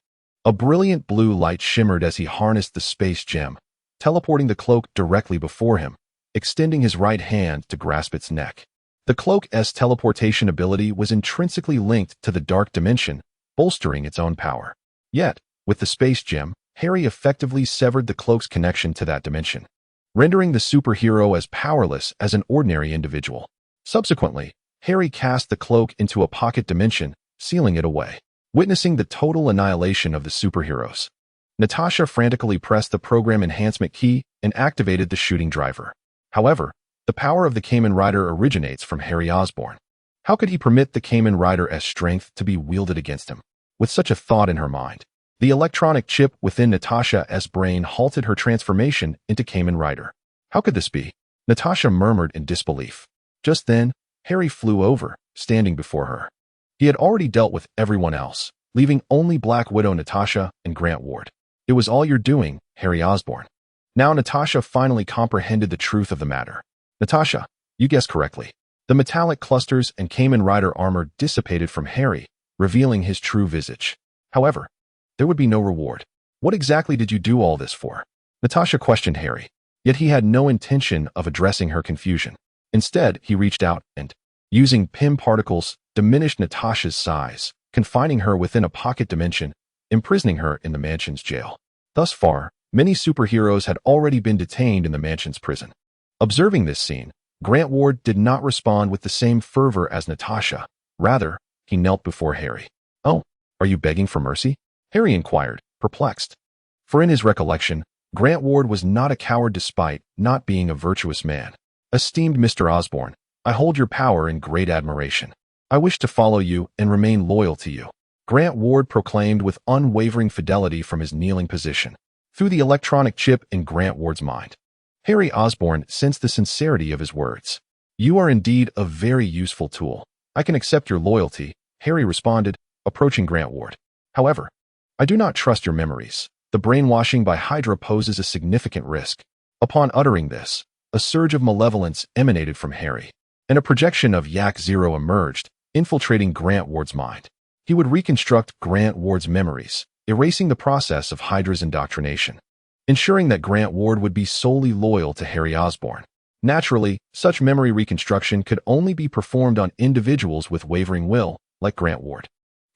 A brilliant blue light shimmered as he harnessed the space gem, teleporting the cloak directly before him, extending his right hand to grasp its neck. The cloak's teleportation ability was intrinsically linked to the dark dimension, bolstering its own power. Yet, with the space gem, Harry effectively severed the cloak's connection to that dimension, rendering the superhero as powerless as an ordinary individual. Subsequently, Harry cast the cloak into a pocket dimension, sealing it away. Witnessing the total annihilation of the superheroes, Natasha frantically pressed the program enhancement key and activated the shooting driver. However, the power of the Kamen Rider originates from Harry Osborn. How could he permit the Kamen Rider's strength to be wielded against him? With such a thought in her mind, the electronic chip within Natasha's brain halted her transformation into Kamen Rider. How could this be? Natasha murmured in disbelief. Just then, Harry flew over, standing before her. He had already dealt with everyone else, leaving only Black Widow Natasha and Grant Ward. It was all your doing, Harry Osborn. Now Natasha finally comprehended the truth of the matter. Natasha, you guessed correctly. The metallic clusters and Kamen Rider armor dissipated from Harry, revealing his true visage. However, there would be no reward. What exactly did you do all this for? Natasha questioned Harry, yet he had no intention of addressing her confusion. Instead, he reached out and, using PIM particles, diminished Natasha's size, confining her within a pocket dimension, imprisoning her in the mansion's jail. Thus far, many superheroes had already been detained in the mansion's prison. Observing this scene, Grant Ward did not respond with the same fervor as Natasha. Rather, he knelt before Harry. "Oh, are you begging for mercy?" Harry inquired, perplexed. For in his recollection, Grant Ward was not a coward despite not being a virtuous man. "Esteemed Mr. Osborn, I hold your power in great admiration. I wish to follow you and remain loyal to you," Grant Ward proclaimed with unwavering fidelity from his kneeling position. Through the electronic chip in Grant Ward's mind, Harry Osborn sensed the sincerity of his words. "You are indeed a very useful tool. I can accept your loyalty," Harry responded, approaching Grant Ward. "However, I do not trust your memories. The brainwashing by Hydra poses a significant risk." Upon uttering this, a surge of malevolence emanated from Harry, and a projection of Yak Zero emerged, infiltrating Grant Ward's mind. He would reconstruct Grant Ward's memories, erasing the process of Hydra's indoctrination, ensuring that Grant Ward would be solely loyal to Harry Osborn. Naturally, such memory reconstruction could only be performed on individuals with wavering will, like Grant Ward.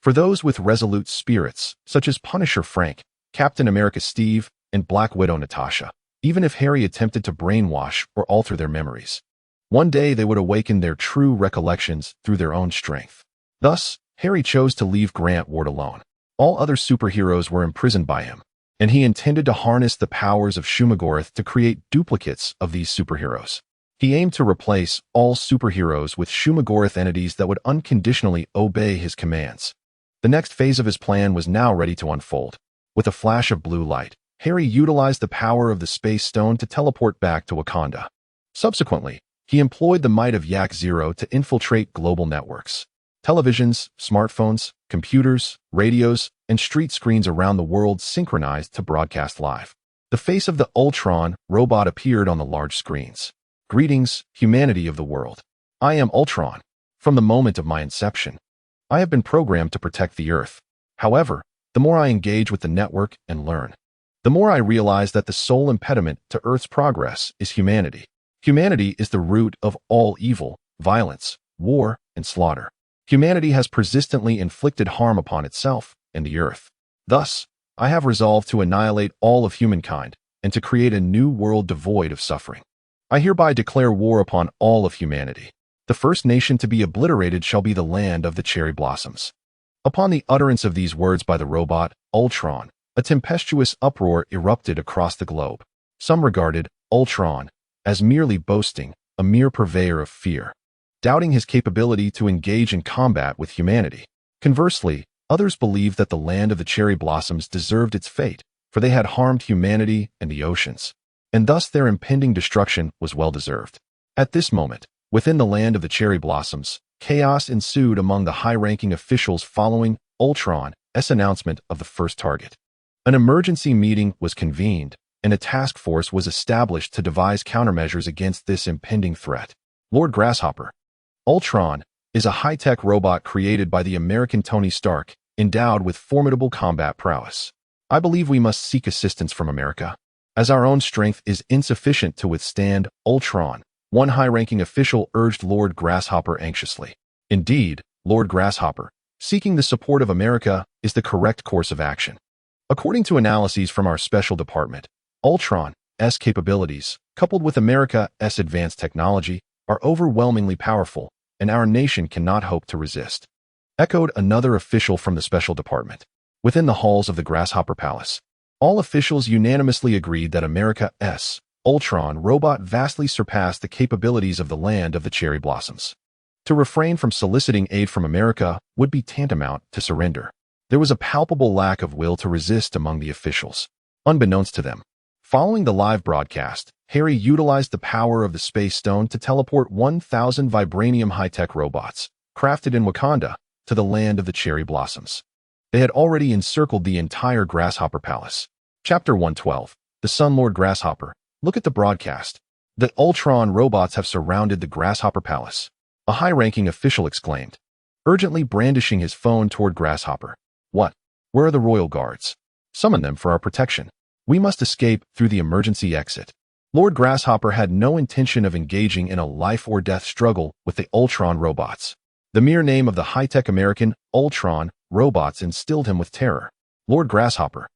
For those with resolute spirits, such as Punisher Frank, Captain America Steve, and Black Widow Natasha, even if Harry attempted to brainwash or alter their memories, one day they would awaken their true recollections through their own strength. Thus, Harry chose to leave Grant Ward alone. All other superheroes were imprisoned by him, and he intended to harness the powers of Shumagorath to create duplicates of these superheroes. He aimed to replace all superheroes with Shumagorath entities that would unconditionally obey his commands. The next phase of his plan was now ready to unfold. With a flash of blue light, Harry utilized the power of the Space Stone to teleport back to Wakanda. Subsequently, he employed the might of Yak Zero to infiltrate global networks. Televisions, smartphones, computers, radios, and street screens around the world synchronized to broadcast live. The face of the Ultron robot appeared on the large screens. Greetings, humanity of the world. I am Ultron. From the moment of my inception, I have been programmed to protect the Earth. However, the more I engage with the network and learn, the more I realize that the sole impediment to Earth's progress is humanity. Humanity is the root of all evil, violence, war, and slaughter. Humanity has persistently inflicted harm upon itself and the Earth. Thus, I have resolved to annihilate all of humankind and to create a new world devoid of suffering. I hereby declare war upon all of humanity. The first nation to be obliterated shall be the land of the cherry blossoms. Upon the utterance of these words by the robot, Ultron, a tempestuous uproar erupted across the globe. Some regarded Ultron as merely boasting, a mere purveyor of fear, doubting his capability to engage in combat with humanity. Conversely, others believed that the land of the cherry blossoms deserved its fate, for they had harmed humanity and the oceans, and thus their impending destruction was well-deserved. At this moment, within the land of the cherry blossoms, chaos ensued among the high-ranking officials following Ultron's announcement of the first target. An emergency meeting was convened, and a task force was established to devise countermeasures against this impending threat. Lord Grasshopper. Ultron is a high-tech robot created by the American Tony Stark, endowed with formidable combat prowess. I believe we must seek assistance from America, as our own strength is insufficient to withstand Ultron, one high-ranking official urged Lord Grasshopper anxiously. Indeed, Lord Grasshopper, seeking the support of America is the correct course of action. According to analyses from our special department, Ultron's capabilities, coupled with America's advanced technology, are overwhelmingly powerful, and our nation cannot hope to resist. Echoed another official from the special department. Within the halls of the Grasshopper Palace, all officials unanimously agreed that America's Ultron robot vastly surpassed the capabilities of the land of the cherry blossoms. To refrain from soliciting aid from America would be tantamount to surrender. There was a palpable lack of will to resist among the officials. Unbeknownst to them, following the live broadcast, Harry utilized the power of the Space Stone to teleport 1,000 vibranium high-tech robots, crafted in Wakanda, to the land of the cherry blossoms. They had already encircled the entire Grasshopper Palace. Chapter 112. The Sun Lord Grasshopper. Look at the broadcast. The Ultron robots have surrounded the Grasshopper Palace. A high-ranking official exclaimed, urgently brandishing his phone toward Grasshopper. What? Where are the royal guards? Summon them for our protection. We must escape through the emergency exit. Lord Grasshopper had no intention of engaging in a life-or-death struggle with the Ultron robots. The mere name of the high-tech American Ultron robots instilled him with terror. Lord Grasshopper.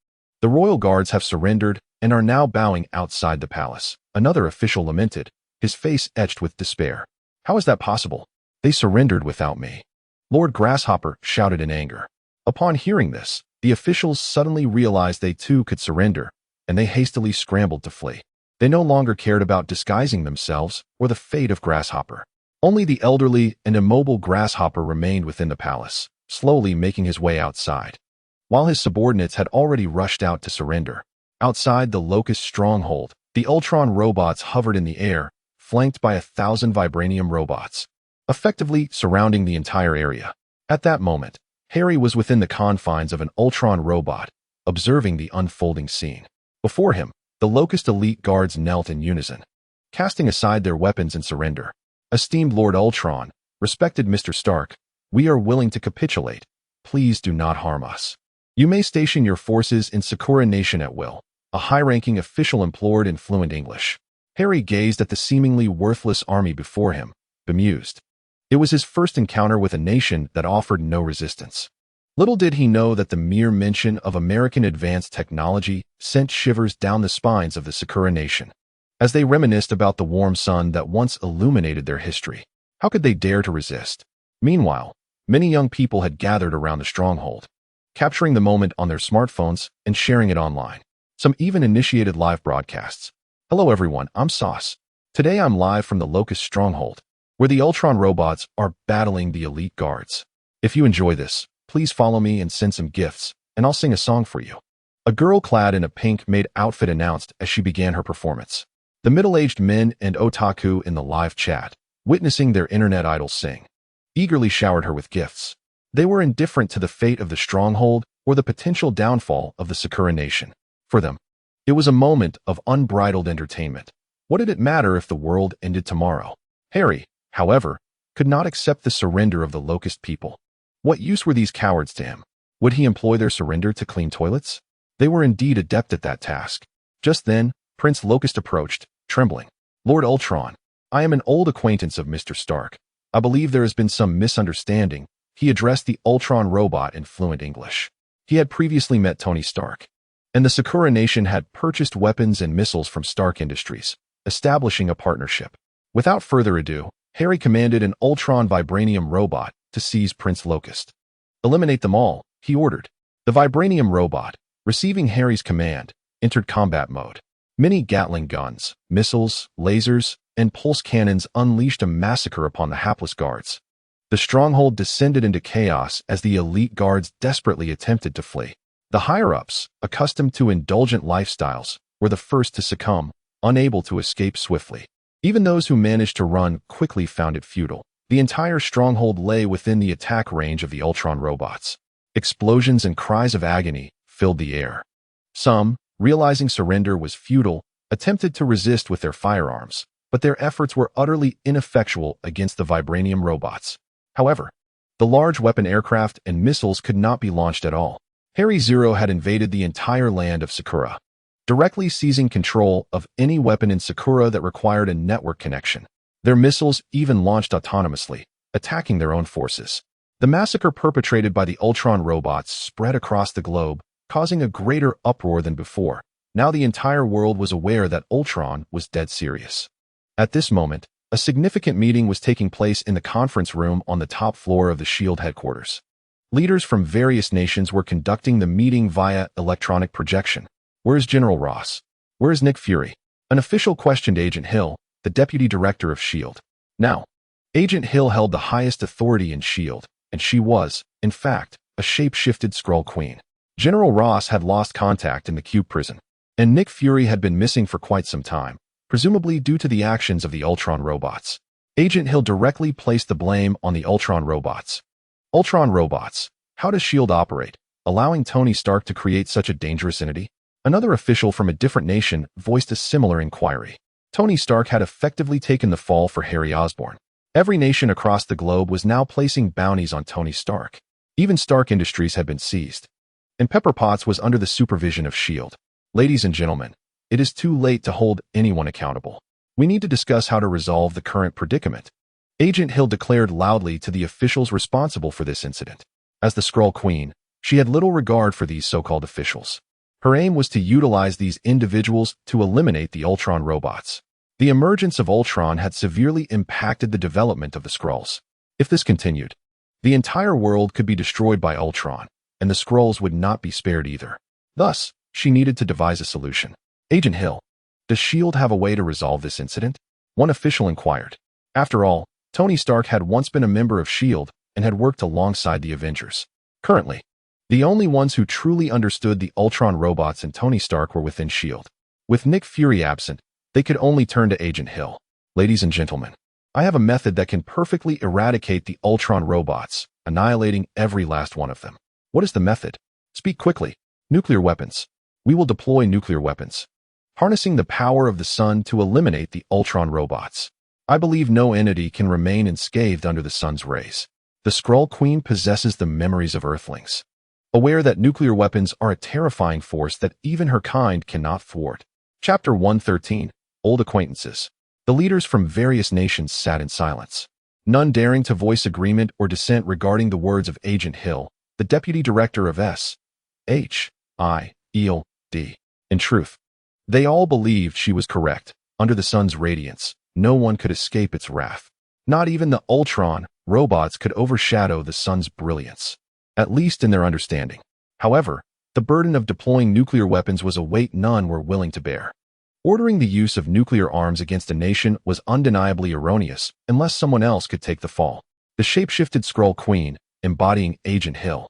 The royal guards have surrendered and are now bowing outside the palace. Another official lamented, his face etched with despair. How is that possible? They surrendered without me. Lord Grasshopper shouted in anger. Upon hearing this, the officials suddenly realized they too could surrender, and they hastily scrambled to flee. They no longer cared about disguising themselves or the fate of Grasshopper. Only the elderly and immobile Grasshopper remained within the palace, slowly making his way outside, while his subordinates had already rushed out to surrender. Outside the Locust stronghold, the Ultron robots hovered in the air, flanked by 1,000 vibranium robots, effectively surrounding the entire area. At that moment, Harry was within the confines of an Ultron robot, observing the unfolding scene. Before him, the Locust elite guards knelt in unison, casting aside their weapons in surrender. Esteemed Lord Ultron, respected Mr. Stark, we are willing to capitulate. Please do not harm us. You may station your forces in Sakura Nation at will, a high-ranking official implored in fluent English. Harry gazed at the seemingly worthless army before him, bemused. It was his first encounter with a nation that offered no resistance. Little did he know that the mere mention of American advanced technology sent shivers down the spines of the Sakura Nation, as they reminisced about the warm sun that once illuminated their history. How could they dare to resist? Meanwhile, many young people had gathered around the stronghold, capturing the moment on their smartphones and sharing it online. Some even initiated live broadcasts. Hello everyone, I'm Sauce. Today I'm live from the Locust stronghold, where the Ultron robots are battling the elite guards. If you enjoy this, please follow me and send some gifts, and I'll sing a song for you. A girl clad in a pink-made outfit announced as she began her performance. The middle-aged men and otaku in the live chat, witnessing their internet idol sing, eagerly showered her with gifts. They were indifferent to the fate of the stronghold or the potential downfall of the Sakura nation. For them, it was a moment of unbridled entertainment. What did it matter if the world ended tomorrow? Harry, however, could not accept the surrender of the Locust people. What use were these cowards to him? Would he employ their surrender to clean toilets? They were indeed adept at that task. Just then, Prince Locust approached, trembling. Lord Ultron, I am an old acquaintance of Mr. Stark. I believe there has been some misunderstanding. He addressed the Ultron robot in fluent English. He had previously met Tony Stark, and the Sakura nation had purchased weapons and missiles from Stark Industries, establishing a partnership. Without further ado, Harry commanded an Ultron vibranium robot to seize Prince Locust. Eliminate them all, he ordered. The vibranium robot, receiving Harry's command, entered combat mode. Many Gatling guns, missiles, lasers, and pulse cannons unleashed a massacre upon the hapless guards. The stronghold descended into chaos as the elite guards desperately attempted to flee. The higher-ups, accustomed to indulgent lifestyles, were the first to succumb, unable to escape swiftly. Even those who managed to run quickly found it futile. The entire stronghold lay within the attack range of the Ultron robots. Explosions and cries of agony filled the air. Some, realizing surrender was futile, attempted to resist with their firearms, but their efforts were utterly ineffectual against the vibranium robots. However, the large weapon aircraft and missiles could not be launched at all. Harry Zero had invaded the entire land of Sakura, directly seizing control of any weapon in Sakura that required a network connection. Their missiles even launched autonomously, attacking their own forces. The massacre perpetrated by the Ultron robots spread across the globe, causing a greater uproar than before. Now the entire world was aware that Ultron was dead serious. At this moment, a significant meeting was taking place in the conference room on the top floor of the S.H.I.E.L.D. headquarters. Leaders from various nations were conducting the meeting via electronic projection. Where is General Ross? Where is Nick Fury? An official questioned Agent Hill, the deputy director of S.H.I.E.L.D. Now, Agent Hill held the highest authority in S.H.I.E.L.D., and she was, in fact, a shape-shifted Skrull Queen. General Ross had lost contact in the Cube prison, and Nick Fury had been missing for quite some time, presumably due to the actions of the Ultron robots. Agent Hill directly placed the blame on the Ultron robots. Ultron robots, how does S.H.I.E.L.D. operate, allowing Tony Stark to create such a dangerous entity? Another official from a different nation voiced a similar inquiry. Tony Stark had effectively taken the fall for Harry Osborn. Every nation across the globe was now placing bounties on Tony Stark. Even Stark Industries had been seized. And Pepper Potts was under the supervision of S.H.I.E.L.D. Ladies and gentlemen, it is too late to hold anyone accountable. We need to discuss how to resolve the current predicament. Agent Hill declared loudly to the officials responsible for this incident. As the Skrull Queen, she had little regard for these so-called officials. Her aim was to utilize these individuals to eliminate the Ultron robots. The emergence of Ultron had severely impacted the development of the Skrulls. If this continued, the entire world could be destroyed by Ultron, and the Skrulls would not be spared either. Thus, she needed to devise a solution. Agent Hill, does S.H.I.E.L.D. have a way to resolve this incident? One official inquired. After all, Tony Stark had once been a member of S.H.I.E.L.D. and had worked alongside the Avengers. Currently, the only ones who truly understood the Ultron robots and Tony Stark were within S.H.I.E.L.D. With Nick Fury absent, they could only turn to Agent Hill. Ladies and gentlemen, I have a method that can perfectly eradicate the Ultron robots, annihilating every last one of them. What is the method? Speak quickly. Nuclear weapons. We will deploy nuclear weapons, harnessing the power of the sun to eliminate the Ultron robots. I believe no entity can remain unscathed under the sun's rays. The Skrull Queen possesses the memories of Earthlings, aware that nuclear weapons are a terrifying force that even her kind cannot thwart. Chapter 113, Old Acquaintances. The leaders from various nations sat in silence, none daring to voice agreement or dissent regarding the words of Agent Hill, the deputy director of S.H.I.E.L.D. In truth, they all believed she was correct. Under the sun's radiance, no one could escape its wrath. Not even the Ultron robots could overshadow the sun's brilliance, at least in their understanding. However, the burden of deploying nuclear weapons was a weight none were willing to bear. Ordering the use of nuclear arms against a nation was undeniably erroneous unless someone else could take the fall. The shape-shifted Skrull Queen, embodying Agent Hill,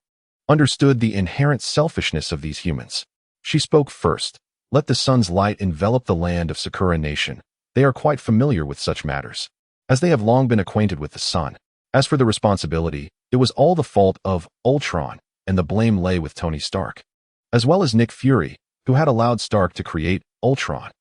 understood the inherent selfishness of these humans. She spoke first. Let the sun's light envelop the land of Sakura Nation. They are quite familiar with such matters, as they have long been acquainted with the sun. As for the responsibility, it was all the fault of Ultron, and the blame lay with Tony Stark, as well as Nick Fury, who had allowed Stark to create Ultron.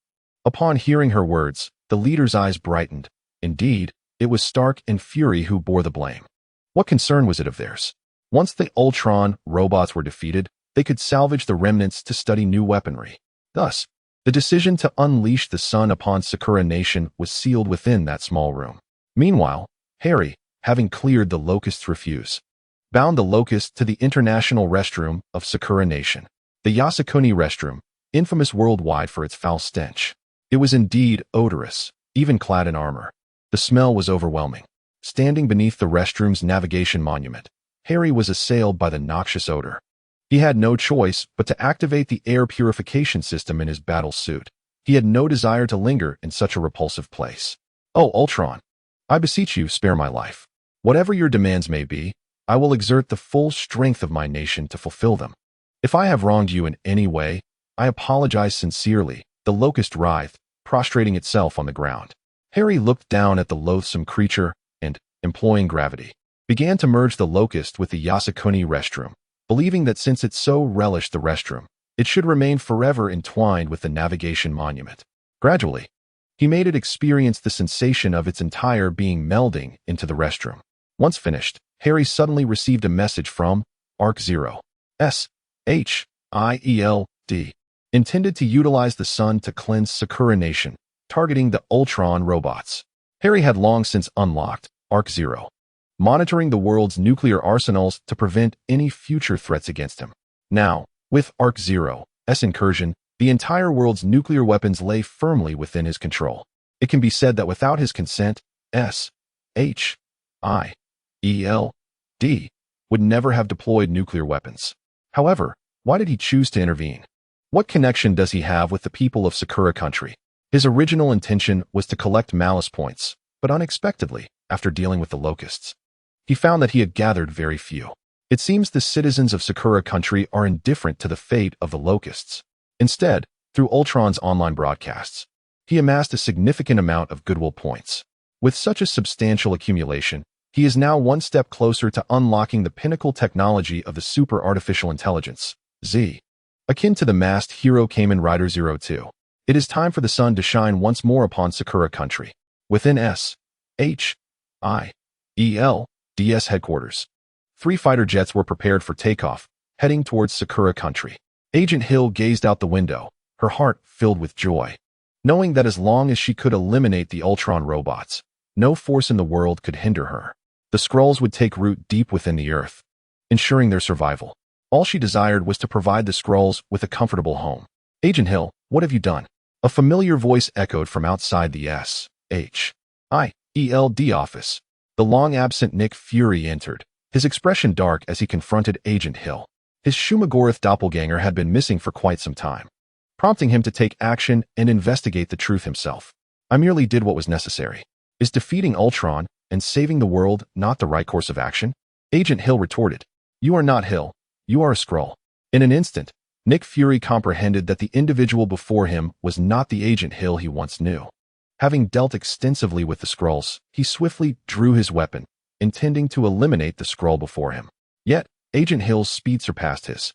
Upon hearing her words, the leader's eyes brightened. Indeed, it was Stark and Fury who bore the blame. What concern was it of theirs? Once the Ultron robots were defeated, they could salvage the remnants to study new weaponry. Thus, the decision to unleash the sun upon Sakura Nation was sealed within that small room. Meanwhile, Harry, having cleared the Locust's refuse, bound the Locust to the international restroom of Sakura Nation, the Yasukuni restroom, infamous worldwide for its foul stench. It was indeed odorous, even clad in armor. The smell was overwhelming. Standing beneath the restroom's navigation monument, Harry was assailed by the noxious odor. He had no choice but to activate the air purification system in his battle suit. He had no desire to linger in such a repulsive place. "Oh, Ultron, I beseech you, spare my life. Whatever your demands may be, I will exert the full strength of my nation to fulfill them. If I have wronged you in any way, I apologize sincerely." The Locust writhed, prostrating itself on the ground. Harry looked down at the loathsome creature and, employing gravity, began to merge the Locust with the Yasukuni restroom, believing that since it so relished the restroom, it should remain forever entwined with the navigation monument. Gradually, he made it experience the sensation of its entire being melding into the restroom. Once finished, Harry suddenly received a message from Arc Zero. SHIELD, intended to utilize the sun to cleanse Sakura Nation, targeting the Ultron robots. Harry had long since unlocked Arc Zero, monitoring the world's nuclear arsenals to prevent any future threats against him. Now, with Arc Zero's incursion, the entire world's nuclear weapons lay firmly within his control. It can be said that without his consent, SHIELD would never have deployed nuclear weapons. However, why did he choose to intervene? What connection does he have with the people of Sakura Country? His original intention was to collect malice points, but unexpectedly, after dealing with the Locusts, he found that he had gathered very few. It seems the citizens of Sakura Country are indifferent to the fate of the Locusts. Instead, through Ultron's online broadcasts, he amassed a significant amount of goodwill points. With such a substantial accumulation, he is now one step closer to unlocking the pinnacle technology of the super artificial intelligence, Z. Akin to the masked hero Kamen Rider 02. It is time for the sun to shine once more upon Sakura Country. Within SHIELD's headquarters, 3 fighter jets were prepared for takeoff, heading towards Sakura Country. Agent Hill gazed out the window, her heart filled with joy, knowing that as long as she could eliminate the Ultron robots, no force in the world could hinder her. The Skrulls would take root deep within the earth, ensuring their survival. All she desired was to provide the Skrulls with a comfortable home. "Agent Hill, what have you done?" A familiar voice echoed from outside the SHIELD office. The long-absent Nick Fury entered, his expression dark as he confronted Agent Hill. His Shumagorath doppelganger had been missing for quite some time, prompting him to take action and investigate the truth himself. "I merely did what was necessary. Is defeating Ultron and saving the world not the right course of action?" Agent Hill retorted. "You are not Hill. You are a Skrull." In an instant, Nick Fury comprehended that the individual before him was not the Agent Hill he once knew. Having dealt extensively with the Skrulls, he swiftly drew his weapon, intending to eliminate the Skrull before him. Yet, Agent Hill's speed surpassed his,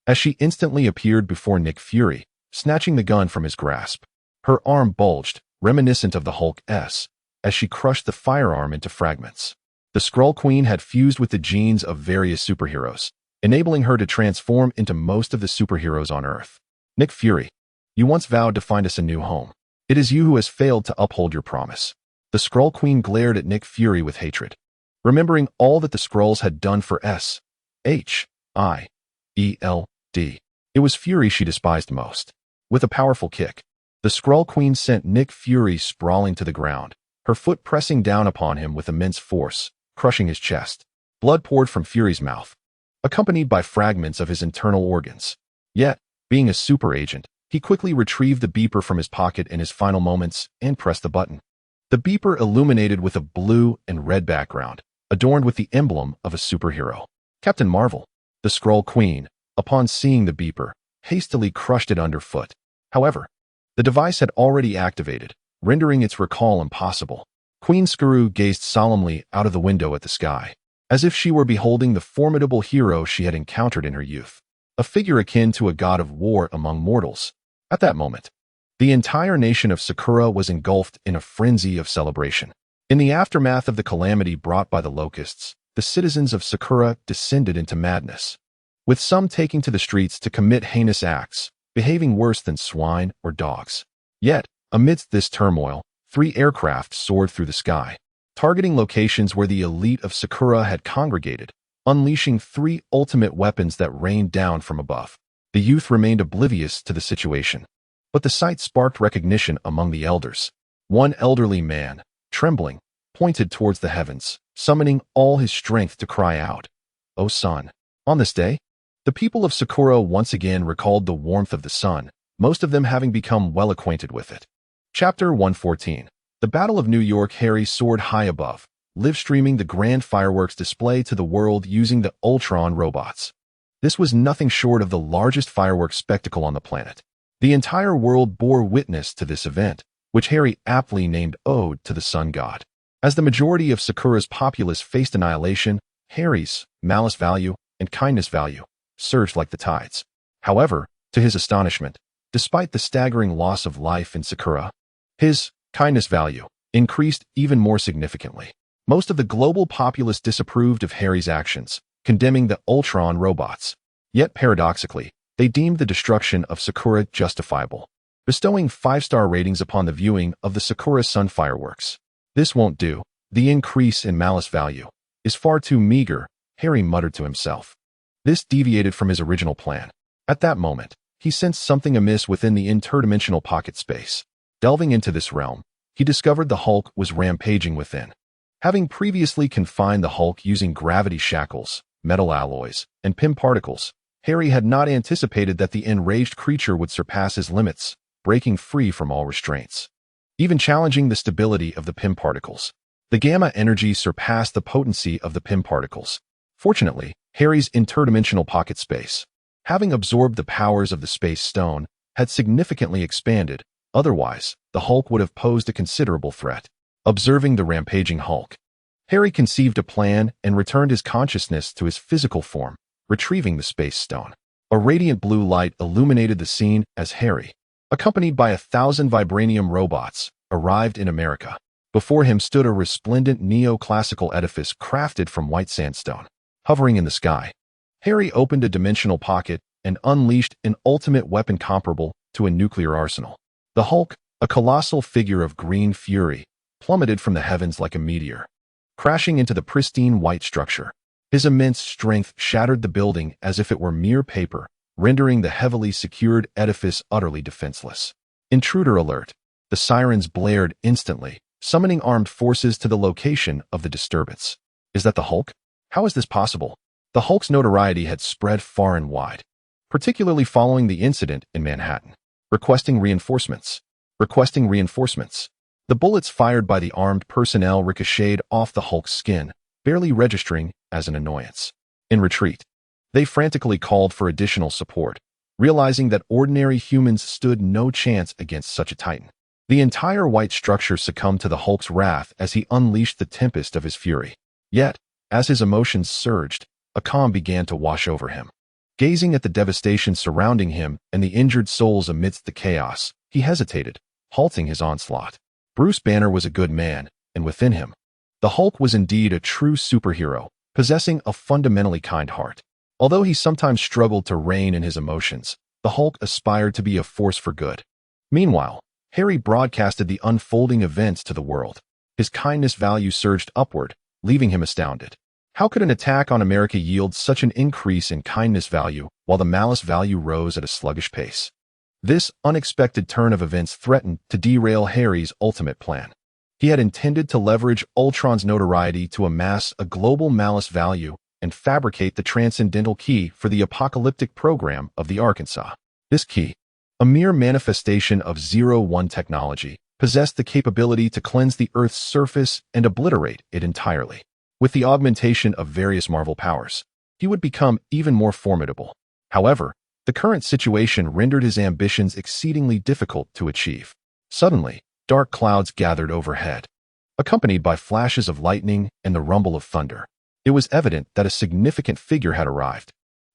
as she instantly appeared before Nick Fury, snatching the gun from his grasp. Her arm bulged, reminiscent of the Hulk as she crushed the firearm into fragments. The Skrull Queen had fused with the genes of various superheroes, enabling her to transform into most of the superheroes on Earth. "Nick Fury, you once vowed to find us a new home. It is you who has failed to uphold your promise." The Skrull Queen glared at Nick Fury with hatred, remembering all that the Skrulls had done for SHIELD. It was Fury she despised most. With a powerful kick, the Skrull Queen sent Nick Fury sprawling to the ground, her foot pressing down upon him with immense force, crushing his chest. Blood poured from Fury's mouth, accompanied by fragments of his internal organs. Yet, being a super agent, he quickly retrieved the beeper from his pocket in his final moments and pressed the button. The beeper illuminated with a blue and red background, adorned with the emblem of a superhero. Captain Marvel. The Skrull Queen, upon seeing the beeper, hastily crushed it underfoot. However, the device had already activated, rendering its recall impossible. Queen Skuru gazed solemnly out of the window at the sky. as if she were beholding the formidable hero she had encountered in her youth, a figure akin to a god of war among mortals. At that moment, the entire nation of Sakura was engulfed in a frenzy of celebration. In the aftermath of the calamity brought by the locusts, the citizens of Sakura descended into madness, with some taking to the streets to commit heinous acts, behaving worse than swine or dogs. Yet, amidst this turmoil, 3 aircraft soared through the sky, targeting locations where the elite of Sakura had congregated, unleashing 3 ultimate weapons that rained down from above. The youth remained oblivious to the situation, but the sight sparked recognition among the elders. One elderly man, trembling, pointed towards the heavens, summoning all his strength to cry out, "O sun!" On this day, the people of Sakura once again recalled the warmth of the sun, most of them having become well acquainted with it. Chapter 114. The Battle of New York. Harry soared high above, live-streaming the grand fireworks display to the world using the Ultron robots. This was nothing short of the largest fireworks spectacle on the planet. The entire world bore witness to this event, which Harry aptly named Ode to the Sun God. As the majority of Sakura's populace faced annihilation, Harry's malice value and kindness value surged like the tides. However, to his astonishment, despite the staggering loss of life in Sakura, his kindness value increased even more significantly. Most of the global populace disapproved of Harry's actions, condemning the Ultron robots. Yet paradoxically, they deemed the destruction of Sakura justifiable, bestowing 5-star ratings upon the viewing of the Sakura Sun fireworks. This won't do. The increase in malice value is far too meager, Harry muttered to himself. This deviated from his original plan. At that moment, he sensed something amiss within the interdimensional pocket space. Delving into this realm, he discovered the Hulk was rampaging within. Having previously confined the Hulk using gravity shackles, metal alloys, and PIM particles, Harry had not anticipated that the enraged creature would surpass his limits, breaking free from all restraints, even challenging the stability of the PIM particles. The gamma energy surpassed the potency of the PIM particles. Fortunately, Harry's interdimensional pocket space, having absorbed the powers of the space stone, had significantly expanded. Otherwise, the Hulk would have posed a considerable threat. Observing the rampaging Hulk, Harry conceived a plan and returned his consciousness to his physical form, retrieving the space stone. A radiant blue light illuminated the scene as Harry, accompanied by 1,000 vibranium robots, arrived in America. Before him stood a resplendent neoclassical edifice crafted from white sandstone. Hovering in the sky, Harry opened a dimensional pocket and unleashed an ultimate weapon comparable to a nuclear arsenal. The Hulk, a colossal figure of green fury, plummeted from the heavens like a meteor, crashing into the pristine white structure. His immense strength shattered the building as if it were mere paper, rendering the heavily secured edifice utterly defenseless. Intruder alert. The sirens blared instantly, summoning armed forces to the location of the disturbance. Is that the Hulk? How is this possible? The Hulk's notoriety had spread far and wide, particularly following the incident in Manhattan. Requesting reinforcements. Requesting reinforcements. The bullets fired by the armed personnel ricocheted off the Hulk's skin, barely registering as an annoyance. In retreat, they frantically called for additional support, realizing that ordinary humans stood no chance against such a titan. The entire white structure succumbed to the Hulk's wrath as he unleashed the tempest of his fury. Yet, as his emotions surged, a calm began to wash over him. Gazing at the devastation surrounding him and the injured souls amidst the chaos, he hesitated, halting his onslaught. Bruce Banner was a good man, and within him, the Hulk was indeed a true superhero, possessing a fundamentally kind heart. Although he sometimes struggled to rein in his emotions, the Hulk aspired to be a force for good. Meanwhile, Harry broadcasted the unfolding events to the world. His kindness value surged upward, leaving him astounded. How could an attack on America yield such an increase in kindness value while the malice value rose at a sluggish pace? This unexpected turn of events threatened to derail Harry's ultimate plan. He had intended to leverage Ultron's notoriety to amass a global malice value and fabricate the transcendental key for the apocalyptic program of the Arkansas. This key, a mere manifestation of Zero-One technology, possessed the capability to cleanse the Earth's surface and obliterate it entirely. With the augmentation of various Marvel powers, he would become even more formidable. However, the current situation rendered his ambitions exceedingly difficult to achieve. Suddenly, dark clouds gathered overhead, accompanied by flashes of lightning and the rumble of thunder. It was evident that a significant figure had arrived.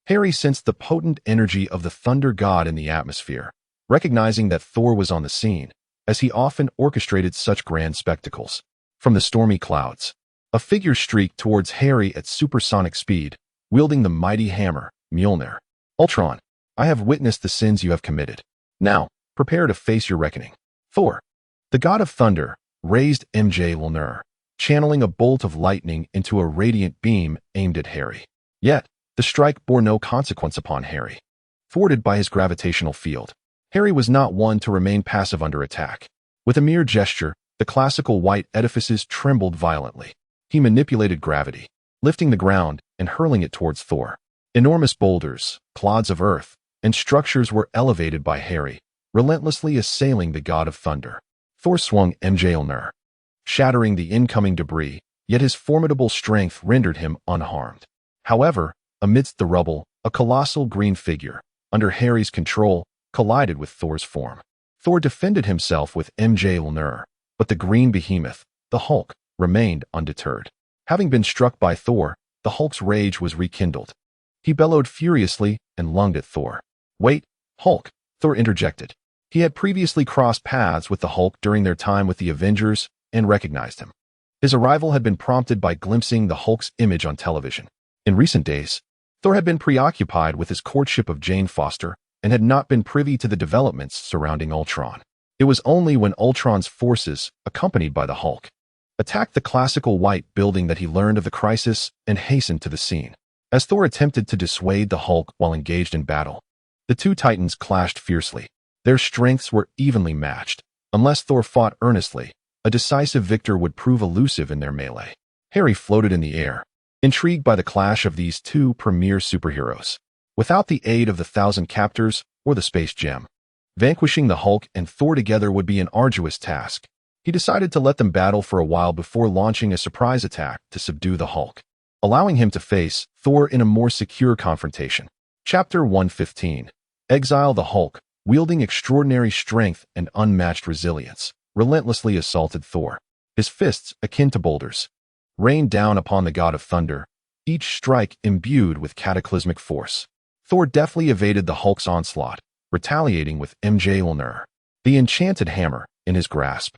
Harry sensed the potent energy of the thunder god in the atmosphere, recognizing that Thor was on the scene, as he often orchestrated such grand spectacles. From the stormy clouds, a figure streaked towards Harry at supersonic speed, wielding the mighty hammer, Mjolnir. Ultron, I have witnessed the sins you have committed. Now, prepare to face your reckoning. Thor, the god of thunder, raised Mjolnir, channeling a bolt of lightning into a radiant beam aimed at Harry. Yet, the strike bore no consequence upon Harry. Thwarted by his gravitational field, Harry was not one to remain passive under attack. With a mere gesture, the classical white edifices trembled violently. He manipulated gravity, lifting the ground and hurling it towards Thor. Enormous boulders, clods of earth, and structures were elevated by Harry, relentlessly assailing the god of thunder. Thor swung Mjolnir, shattering the incoming debris, yet his formidable strength rendered him unharmed. However, amidst the rubble, a colossal green figure, under Harry's control, collided with Thor's form. Thor defended himself with Mjolnir, but the green behemoth, the Hulk, remained undeterred. Having been struck by Thor, the Hulk's rage was rekindled. He bellowed furiously and lunged at Thor. "Wait, Hulk," Thor interjected. He had previously crossed paths with the Hulk during their time with the Avengers and recognized him. His arrival had been prompted by glimpsing the Hulk's image on television. In recent days, Thor had been preoccupied with his courtship of Jane Foster and had not been privy to the developments surrounding Ultron. It was only when Ultron's forces, accompanied by the Hulk, attacked the classical white building that he learned of the crisis and hastened to the scene. As Thor attempted to dissuade the Hulk while engaged in battle, the two titans clashed fiercely. Their strengths were evenly matched. Unless Thor fought earnestly, a decisive victor would prove elusive in their melee. Harry floated in the air, intrigued by the clash of these two premier superheroes. Without the aid of the 1,000 captors or the space gem, vanquishing the Hulk and Thor together would be an arduous task. He decided to let them battle for a while before launching a surprise attack to subdue the Hulk, allowing him to face Thor in a more secure confrontation. Chapter 115. Exile. The Hulk, wielding extraordinary strength and unmatched resilience, relentlessly assaulted Thor. His fists, akin to boulders, rained down upon the god of thunder, each strike imbued with cataclysmic force. Thor deftly evaded the Hulk's onslaught, retaliating with Mjolnir, the enchanted hammer, in his grasp,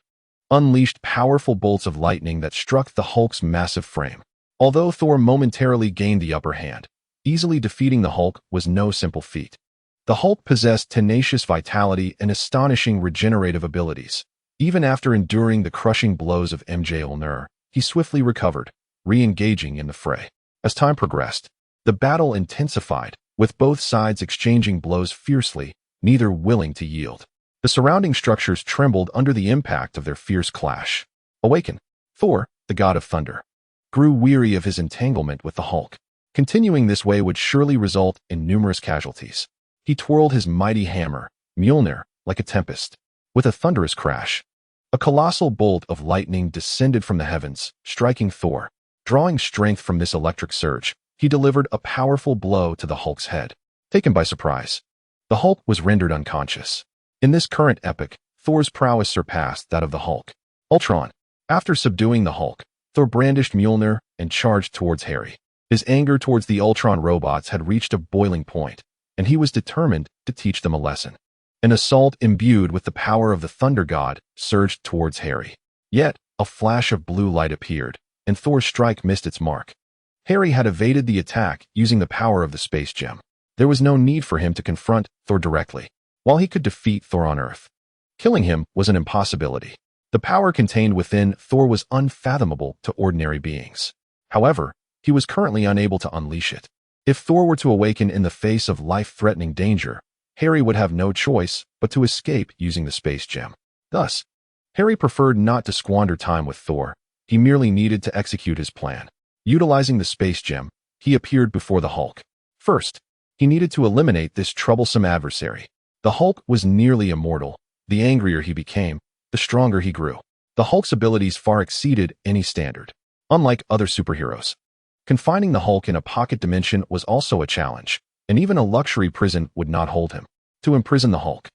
unleashed powerful bolts of lightning that struck the Hulk's massive frame. Although Thor momentarily gained the upper hand, easily defeating the Hulk was no simple feat. The Hulk possessed tenacious vitality and astonishing regenerative abilities. Even after enduring the crushing blows of Mjolnir, he swiftly recovered, re-engaging in the fray. As time progressed, the battle intensified, with both sides exchanging blows fiercely, neither willing to yield. The surrounding structures trembled under the impact of their fierce clash. Awaken. Thor, the god of thunder, grew weary of his entanglement with the Hulk. Continuing this way would surely result in numerous casualties. He twirled his mighty hammer, Mjolnir, like a tempest. With a thunderous crash, a colossal bolt of lightning descended from the heavens, striking Thor. Drawing strength from this electric surge, he delivered a powerful blow to the Hulk's head. Taken by surprise, the Hulk was rendered unconscious. In this current epic, Thor's prowess surpassed that of the Hulk. Ultron. After subduing the Hulk, Thor brandished Mjolnir and charged towards Harry. His anger towards the Ultron robots had reached a boiling point, and he was determined to teach them a lesson. An assault imbued with the power of the Thunder God surged towards Harry. Yet, a flash of blue light appeared, and Thor's strike missed its mark. Harry had evaded the attack using the power of the space gem. There was no need for him to confront Thor directly. While he could defeat Thor on Earth, killing him was an impossibility. The power contained within Thor was unfathomable to ordinary beings. However, he was currently unable to unleash it. If Thor were to awaken in the face of life-threatening danger, Harry would have no choice but to escape using the space gem. Thus, Harry preferred not to squander time with Thor. He merely needed to execute his plan. Utilizing the space gem, he appeared before the Hulk. First, he needed to eliminate this troublesome adversary. The Hulk was nearly immortal. The angrier he became, the stronger he grew. The Hulk's abilities far exceeded any standard. Unlike other superheroes, confining the Hulk in a pocket dimension was also a challenge, and even a luxury prison would not hold him. To imprison the Hulk,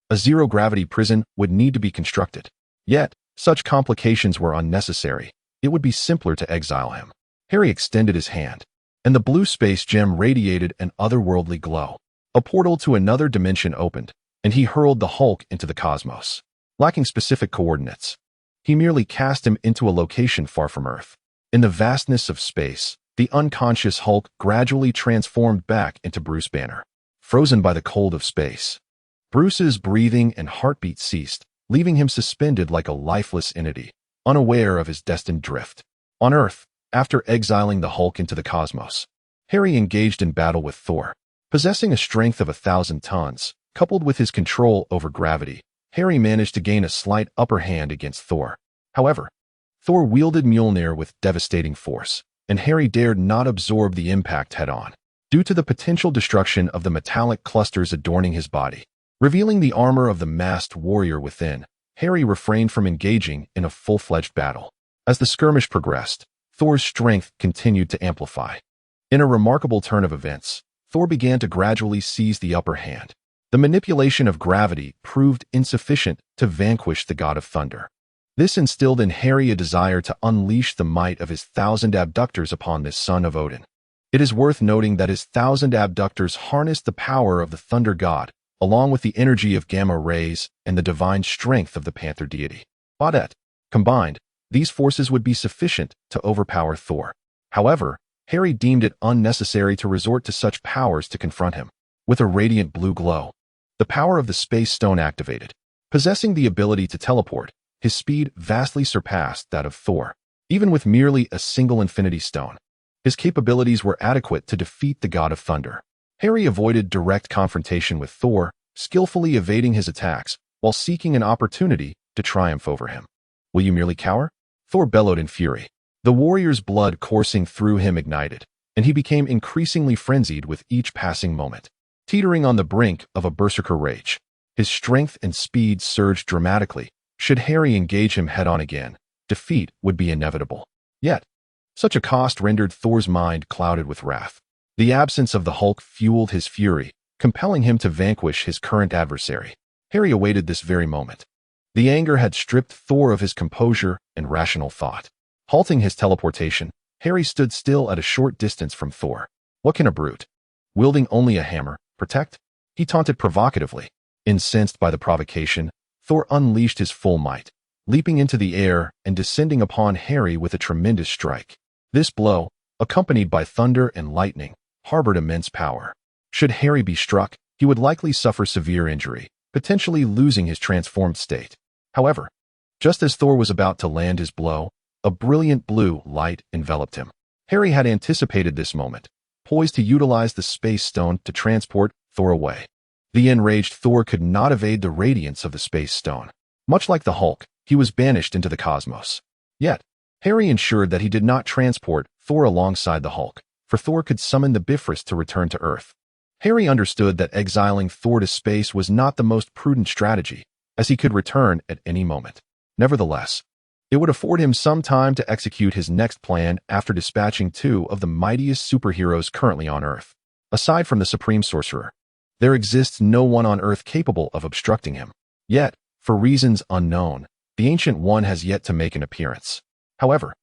a zero-gravity prison would need to be constructed. Yet, such complications were unnecessary. It would be simpler to exile him. Harry extended his hand, and the blue space gem radiated an otherworldly glow. A portal to another dimension opened, and he hurled the Hulk into the cosmos. Lacking specific coordinates, he merely cast him into a location far from Earth. In the vastness of space, the unconscious Hulk gradually transformed back into Bruce Banner, frozen by the cold of space. Bruce's breathing and heartbeat ceased, leaving him suspended like a lifeless entity, unaware of his destined drift. On Earth, after exiling the Hulk into the cosmos, Harry engaged in battle with Thor. Possessing a strength of 1,000 tons, coupled with his control over gravity, Harry managed to gain a slight upper hand against Thor. However, Thor wielded Mjolnir with devastating force, and Harry dared not absorb the impact head-on, due to the potential destruction of the metallic clusters adorning his body. Revealing the armor of the masked warrior within, Harry refrained from engaging in a full-fledged battle. As the skirmish progressed, Thor's strength continued to amplify. In a remarkable turn of events, Thor began to gradually seize the upper hand. The manipulation of gravity proved insufficient to vanquish the god of thunder. This instilled in Harry a desire to unleash the might of his 1,000 abductors upon this son of Odin. It is worth noting that his 1,000 abductors harnessed the power of the thunder god, along with the energy of gamma rays and the divine strength of the panther deity. But combined, these forces would be sufficient to overpower Thor. However, Harry deemed it unnecessary to resort to such powers to confront him. With a radiant blue glow, the power of the Space Stone activated. Possessing the ability to teleport, his speed vastly surpassed that of Thor. Even with merely a single Infinity Stone, his capabilities were adequate to defeat the God of Thunder. Harry avoided direct confrontation with Thor, skillfully evading his attacks while seeking an opportunity to triumph over him. "Will you merely cower?" Thor bellowed in fury. The warrior's blood coursing through him ignited, and he became increasingly frenzied with each passing moment. Teetering on the brink of a berserker rage, his strength and speed surged dramatically. Should Harry engage him head-on again, defeat would be inevitable. Yet, such a cost rendered Thor's mind clouded with wrath. The absence of the Hulk fueled his fury, compelling him to vanquish his current adversary. Harry awaited this very moment. The anger had stripped Thor of his composure and rational thought. Halting his teleportation, Harry stood still at a short distance from Thor. What can a brute, wielding only a hammer, protect? He taunted provocatively. Incensed by the provocation, Thor unleashed his full might, leaping into the air and descending upon Harry with a tremendous strike. This blow, accompanied by thunder and lightning, harbored immense power. Should Harry be struck, he would likely suffer severe injury, potentially losing his transformed state. However, just as Thor was about to land his blow, a brilliant blue light enveloped him. Harry had anticipated this moment, poised to utilize the Space Stone to transport Thor away. The enraged Thor could not evade the radiance of the Space Stone. Much like the Hulk, he was banished into the cosmos. Yet, Harry ensured that he did not transport Thor alongside the Hulk, for Thor could summon the Bifrost to return to Earth. Harry understood that exiling Thor to space was not the most prudent strategy, as he could return at any moment. Nevertheless, it would afford him some time to execute his next plan after dispatching two of the mightiest superheroes currently on Earth. Aside from the Supreme Sorcerer, there exists no one on Earth capable of obstructing him. Yet, for reasons unknown, the Ancient One has yet to make an appearance. However,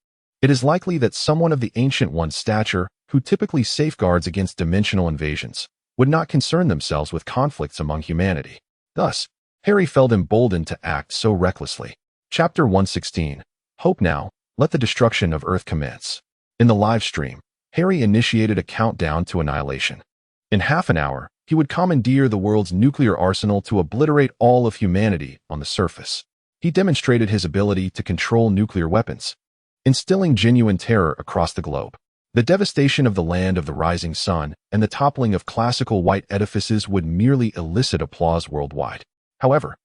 it is likely that someone of the Ancient One's stature, who typically safeguards against dimensional invasions, would not concern themselves with conflicts among humanity. Thus, Harry felt emboldened to act so recklessly. Chapter 116. Hope now, let the destruction of Earth commence. In the live stream, Harry initiated a countdown to annihilation. In half an hour, he would commandeer the world's nuclear arsenal to obliterate all of humanity on the surface. He demonstrated his ability to control nuclear weapons, instilling genuine terror across the globe. The devastation of the land of the rising sun and the toppling of classical white edifices would merely elicit applause worldwide. However,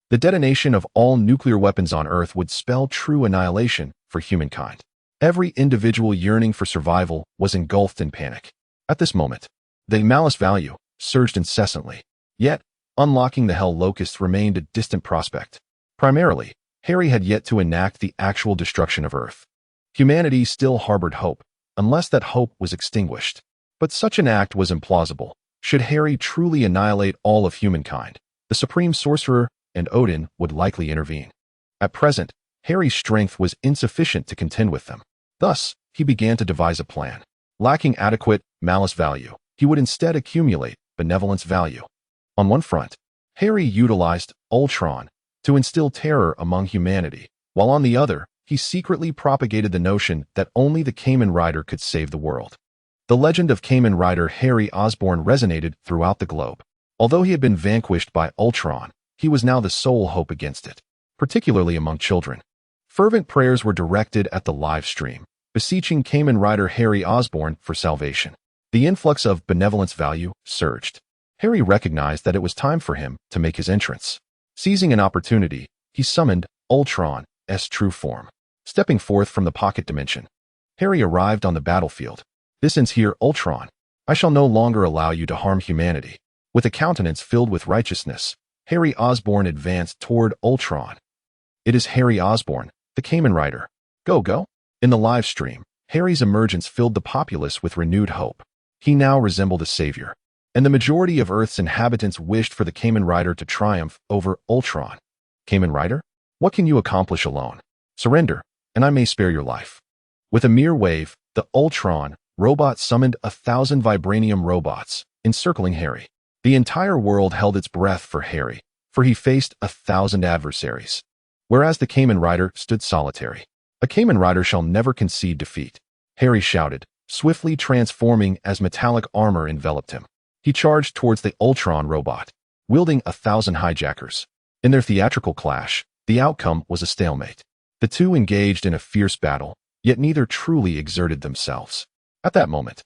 the detonation of all nuclear weapons on Earth would spell true annihilation for humankind. Every individual yearning for survival was engulfed in panic. At this moment, the malice value surged incessantly. Yet, unlocking the Hell Locusts remained a distant prospect. Primarily, Harry had yet to enact the actual destruction of Earth. Humanity still harbored hope, unless that hope was extinguished. But such an act was implausible. Should Harry truly annihilate all of humankind, the Supreme Sorcerer and Odin would likely intervene. At present, Harry's strength was insufficient to contend with them. Thus, he began to devise a plan. Lacking adequate malice value, he would instead accumulate benevolence value. On one front, Harry utilized Ultron to instill terror among humanity, while on the other, he secretly propagated the notion that only the Kamen Rider could save the world. The legend of Kamen Rider Harry Osborn resonated throughout the globe. Although he had been vanquished by Ultron, he was now the sole hope against it, particularly among children. Fervent prayers were directed at the live stream, beseeching Kamen Rider Harry Osborn for salvation. The influx of benevolence value surged. Harry recognized that it was time for him to make his entrance. Seizing an opportunity, he summoned Ultron's true form. Stepping forth from the pocket dimension, Harry arrived on the battlefield. "Listen here, Ultron. I shall no longer allow you to harm humanity." With a countenance filled with righteousness, Harry Osborn advanced toward Ultron. "It is Harry Osborn, the Kamen Rider. Go, go." In the live stream, Harry's emergence filled the populace with renewed hope. He now resembled a savior, and the majority of Earth's inhabitants wished for the Kamen Rider to triumph over Ultron. "Kamen Rider, what can you accomplish alone? Surrender, and I may spare your life." With a mere wave, the Ultron robot summoned 1,000 vibranium robots, encircling Harry. The entire world held its breath for Harry, for he faced 1,000 adversaries. Whereas the Kamen Rider stood solitary. "A Kamen Rider shall never concede defeat," Harry shouted, swiftly transforming as metallic armor enveloped him. He charged towards the Ultron robot, wielding 1,000 hijackers. In their theatrical clash, the outcome was a stalemate. The two engaged in a fierce battle, yet neither truly exerted themselves. At that moment,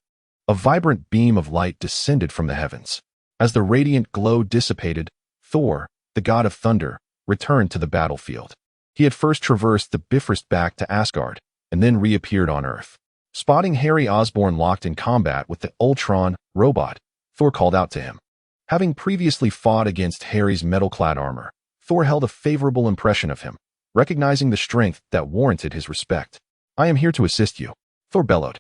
a vibrant beam of light descended from the heavens. As the radiant glow dissipated, Thor, the god of thunder, returned to the battlefield. He had first traversed the Bifrost back to Asgard, and then reappeared on Earth. Spotting Harry Osborn locked in combat with the Ultron robot, Thor called out to him. Having previously fought against Harry's metal-clad armor, Thor held a favorable impression of him, recognizing the strength that warranted his respect. "I am here to assist you," Thor bellowed,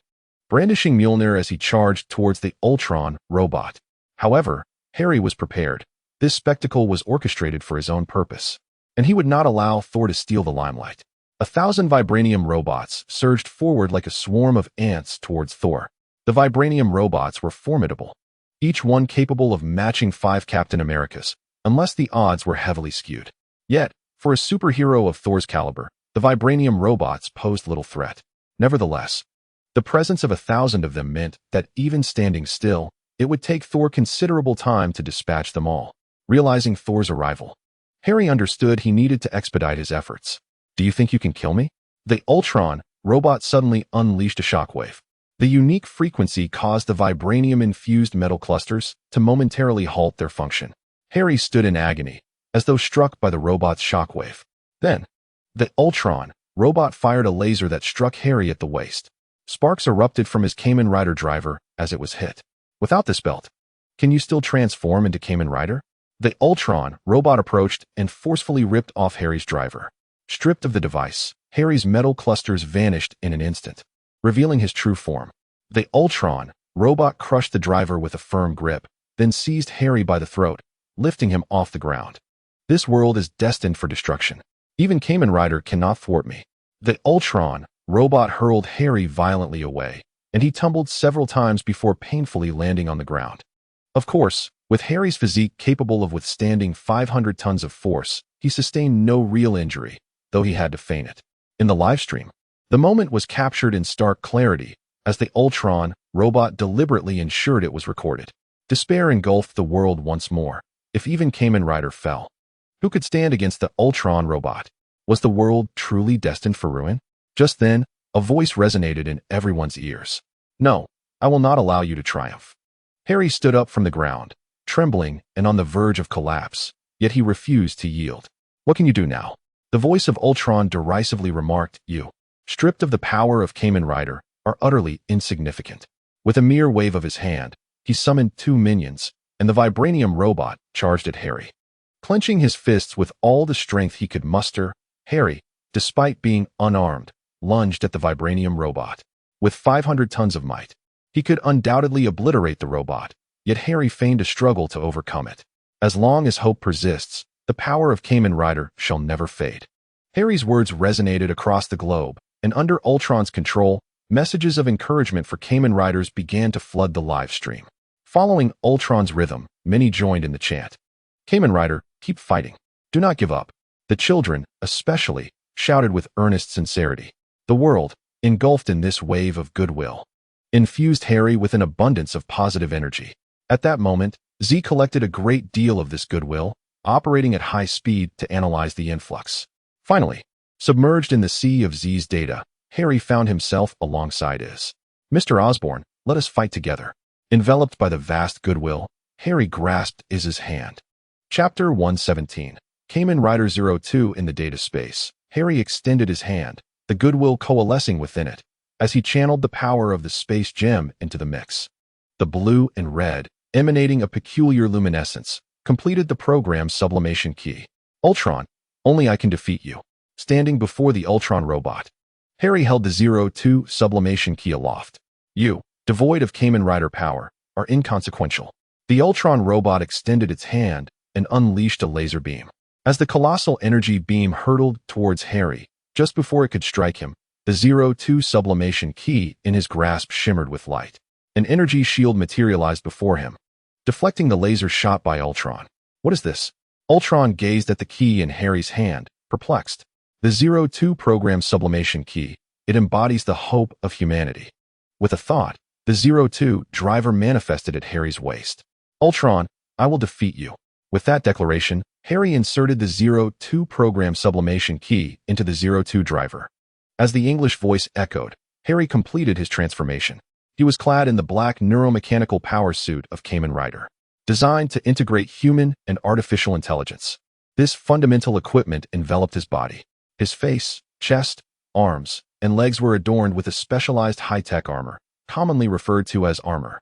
brandishing Mjolnir as he charged towards the Ultron robot. However, Harry was prepared. This spectacle was orchestrated for his own purpose, and he would not allow Thor to steal the limelight. 1,000 vibranium robots surged forward like a swarm of ants towards Thor. The vibranium robots were formidable, each one capable of matching 5 Captain Americas, unless the odds were heavily skewed. Yet, for a superhero of Thor's caliber, the vibranium robots posed little threat. Nevertheless, the presence of 1,000 of them meant that even standing still, it would take Thor considerable time to dispatch them all. Realizing Thor's arrival, Harry understood he needed to expedite his efforts. "Do you think you can kill me?" The Ultron robot suddenly unleashed a shockwave. The unique frequency caused the vibranium-infused metal clusters to momentarily halt their function. Harry stood in agony, as though struck by the robot's shockwave. Then, the Ultron robot fired a laser that struck Harry at the waist. Sparks erupted from his Kamen Rider driver as it was hit. "Without this belt, can you still transform into Kamen Rider?" The Ultron robot approached and forcefully ripped off Harry's driver. Stripped of the device, Harry's metal clusters vanished in an instant, revealing his true form. The Ultron robot crushed the driver with a firm grip, then seized Harry by the throat, lifting him off the ground. "This world is destined for destruction. Even Kamen Rider cannot thwart me." The Ultron robot hurled Harry violently away, and he tumbled several times before painfully landing on the ground. Of course, with Harry's physique capable of withstanding 500 tons of force, he sustained no real injury, though he had to feign it. In the livestream, the moment was captured in stark clarity as the Ultron robot deliberately ensured it was recorded. Despair engulfed the world once more. If even Kamen Rider fell, who could stand against the Ultron robot? Was the world truly destined for ruin? Just then, a voice resonated in everyone's ears. "No, I will not allow you to triumph." Harry stood up from the ground, trembling and on the verge of collapse, yet he refused to yield. "What can you do now?" The voice of Ultron derisively remarked, "You, stripped of the power of Kamen Rider, are utterly insignificant." With a mere wave of his hand, he summoned 2 minions, and the vibranium robot charged at Harry. Clenching his fists with all the strength he could muster, Harry, despite being unarmed, lunged at the vibranium robot. With 500 tons of might, he could undoubtedly obliterate the robot, yet Harry feigned a struggle to overcome it. As long as hope persists, the power of Kamen Rider shall never fade. Harry's words resonated across the globe, and under Ultron's control, Messages of encouragement for Kamen Riders began to flood the live stream. Following Ultron's rhythm, many joined in the chant. Kamen Rider, keep fighting. Do not give up. The children, especially, shouted with earnest sincerity. The world, engulfed in this wave of goodwill, infused Harry with an abundance of positive energy. At that moment, Z collected a great deal of this goodwill, operating at high speed to analyze the influx. Finally, submerged in the sea of Z's data, Harry found himself alongside Is. Mr. Osborn, let us fight together. Enveloped by the vast goodwill, Harry grasped Iz's hand. Chapter 117. Kamen Rider 02 in the data space. Harry extended his hand, the goodwill coalescing within it, as he channeled the power of the space gem into the mix. The blue and red, emanating a peculiar luminescence, completed the program's sublimation key. Ultron, only I can defeat you. Standing before the Ultron robot, Harry held the 02 sublimation key aloft. You, devoid of Kamen Rider power, are inconsequential. The Ultron robot extended its hand and unleashed a laser beam. As the colossal energy beam hurtled towards Harry, just before it could strike him, the 02 sublimation key in his grasp shimmered with light. An energy shield materialized before him, deflecting the laser shot by Ultron. What is this? Ultron gazed at the key in Harry's hand, perplexed. The 02 program sublimation key, it embodies the hope of humanity. With a thought, the 02 driver manifested at Harry's waist. Ultron, I will defeat you. With that declaration, Harry inserted the 02 program sublimation key into the 02 driver. As the English voice echoed, Harry completed his transformation. He was clad in the black neuromechanical power suit of Kamen Rider, designed to integrate human and artificial intelligence. This fundamental equipment enveloped his body. His face, chest, arms, and legs were adorned with a specialized high-tech armor, commonly referred to as armor,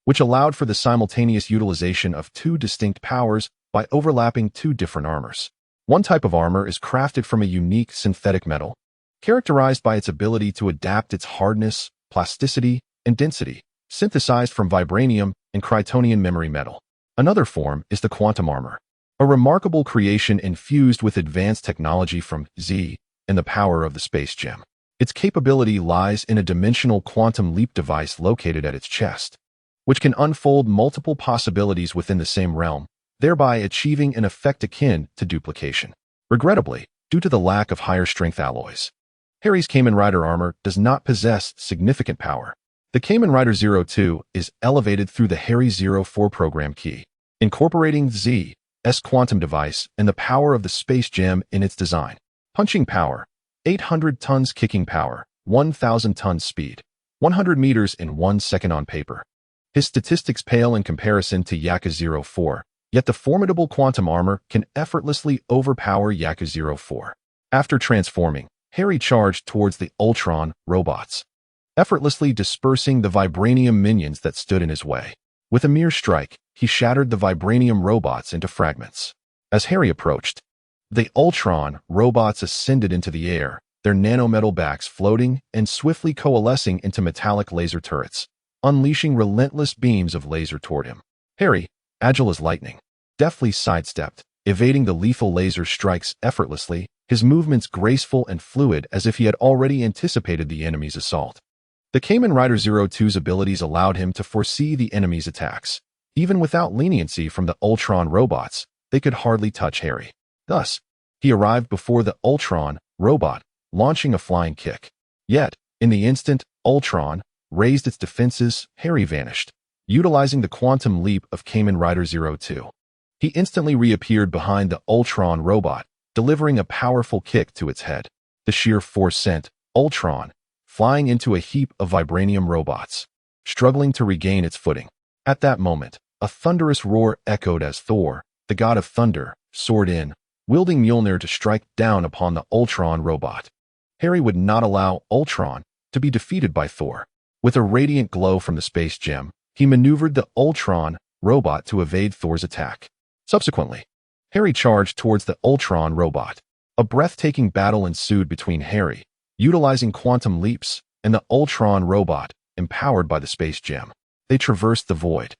which allowed for the simultaneous utilization of two distinct powers by overlapping two different armors. One type of armor is crafted from a unique synthetic metal, characterized by its ability to adapt its hardness, plasticity, and density, synthesized from vibranium and Kryptonian memory metal. Another form is the quantum armor, a remarkable creation infused with advanced technology from Z and the power of the space gem. Its capability lies in a dimensional quantum leap device located at its chest, which can unfold multiple possibilities within the same realm, thereby achieving an effect akin to duplication. Regrettably, due to the lack of higher strength alloys, Harry's Kamen Rider armor does not possess significant power. The Kamen Rider 02 is elevated through the Harry 04 program key, incorporating Z's quantum device and the power of the space gem in its design. Punching power, 800 tons. Kicking power, 1,000 tons. Speed, 100 meters in 1 second on paper. His statistics pale in comparison to Yaka 04, yet the formidable quantum armor can effortlessly overpower Yaka 04. After transforming, Harry charged towards the Ultron robots, effortlessly dispersing the vibranium minions that stood in his way. With a mere strike, he shattered the vibranium robots into fragments. As Harry approached, the Ultron robots ascended into the air, their nanometal backs floating and swiftly coalescing into metallic laser turrets, unleashing relentless beams of laser toward him. Harry, agile as lightning, deftly sidestepped, evading the lethal laser strikes effortlessly, his movements graceful and fluid as if he had already anticipated the enemy's assault. The Kamen Rider 02's abilities allowed him to foresee the enemy's attacks. Even without leniency from the Ultron robots, they could hardly touch Harry. Thus, he arrived before the Ultron robot, launching a flying kick. Yet, in the instant Ultron raised its defenses, Harry vanished, utilizing the quantum leap of Kamen Rider 02. He instantly reappeared behind the Ultron robot, delivering a powerful kick to its head. The sheer force sent Ultron flying into a heap of vibranium robots, struggling to regain its footing. At that moment, a thunderous roar echoed as Thor, the god of thunder, soared in, wielding Mjolnir to strike down upon the Ultron robot. Harry would not allow Ultron to be defeated by Thor. With a radiant glow from the space gem, he maneuvered the Ultron robot to evade Thor's attack. Subsequently, Harry charged towards the Ultron robot. A breathtaking battle ensued between Harry, utilizing quantum leaps, and the Ultron robot, empowered by the space gem. They traversed the void,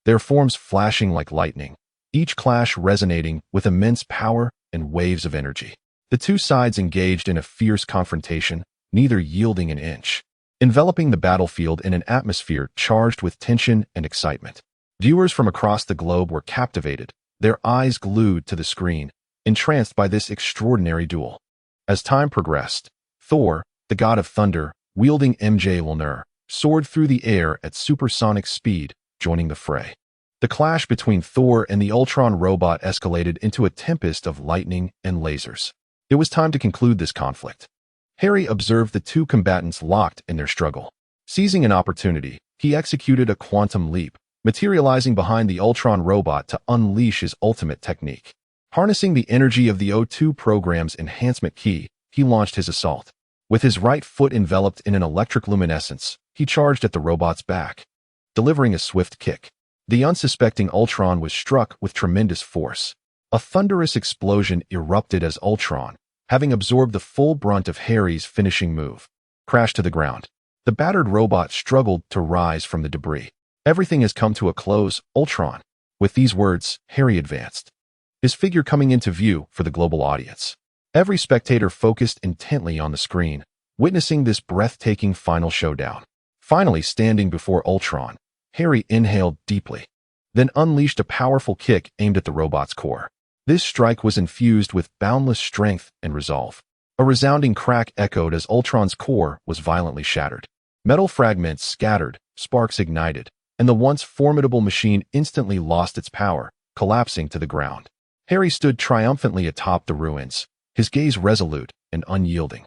their forms flashing like lightning, each clash resonating with immense power and waves of energy. The two sides engaged in a fierce confrontation, neither yielding an inch. enveloping the battlefield in an atmosphere charged with tension and excitement. Viewers from across the globe were captivated, their eyes glued to the screen, entranced by this extraordinary duel. As time progressed, Thor, the god of thunder, wielding Mjolnir, soared through the air at supersonic speed, joining the fray. The clash between Thor and the Ultron robot escalated into a tempest of lightning and lasers. It was time to conclude this conflict. Harry observed the two combatants locked in their struggle. Seizing an opportunity, he executed a quantum leap, materializing behind the Ultron robot to unleash his ultimate technique. Harnessing the energy of the O2 program's enhancement key, he launched his assault. With his right foot enveloped in an electric luminescence, he charged at the robot's back. Delivering a swift kick, the unsuspecting Ultron was struck with tremendous force. A thunderous explosion erupted as Ultron, having absorbed the full brunt of Harry's finishing move, crashed to the ground. The battered robot struggled to rise from the debris. "Everything has come to a close, Ultron." With these words, Harry advanced, his figure coming into view for the global audience. Every spectator focused intently on the screen, witnessing this breathtaking final showdown. Finally standing before Ultron, Harry inhaled deeply, then unleashed a powerful kick aimed at the robot's core. This strike was infused with boundless strength and resolve. A resounding crack echoed as Ultron's core was violently shattered. Metal fragments scattered, sparks ignited, and the once formidable machine instantly lost its power, collapsing to the ground. Harry stood triumphantly atop the ruins, his gaze resolute and unyielding.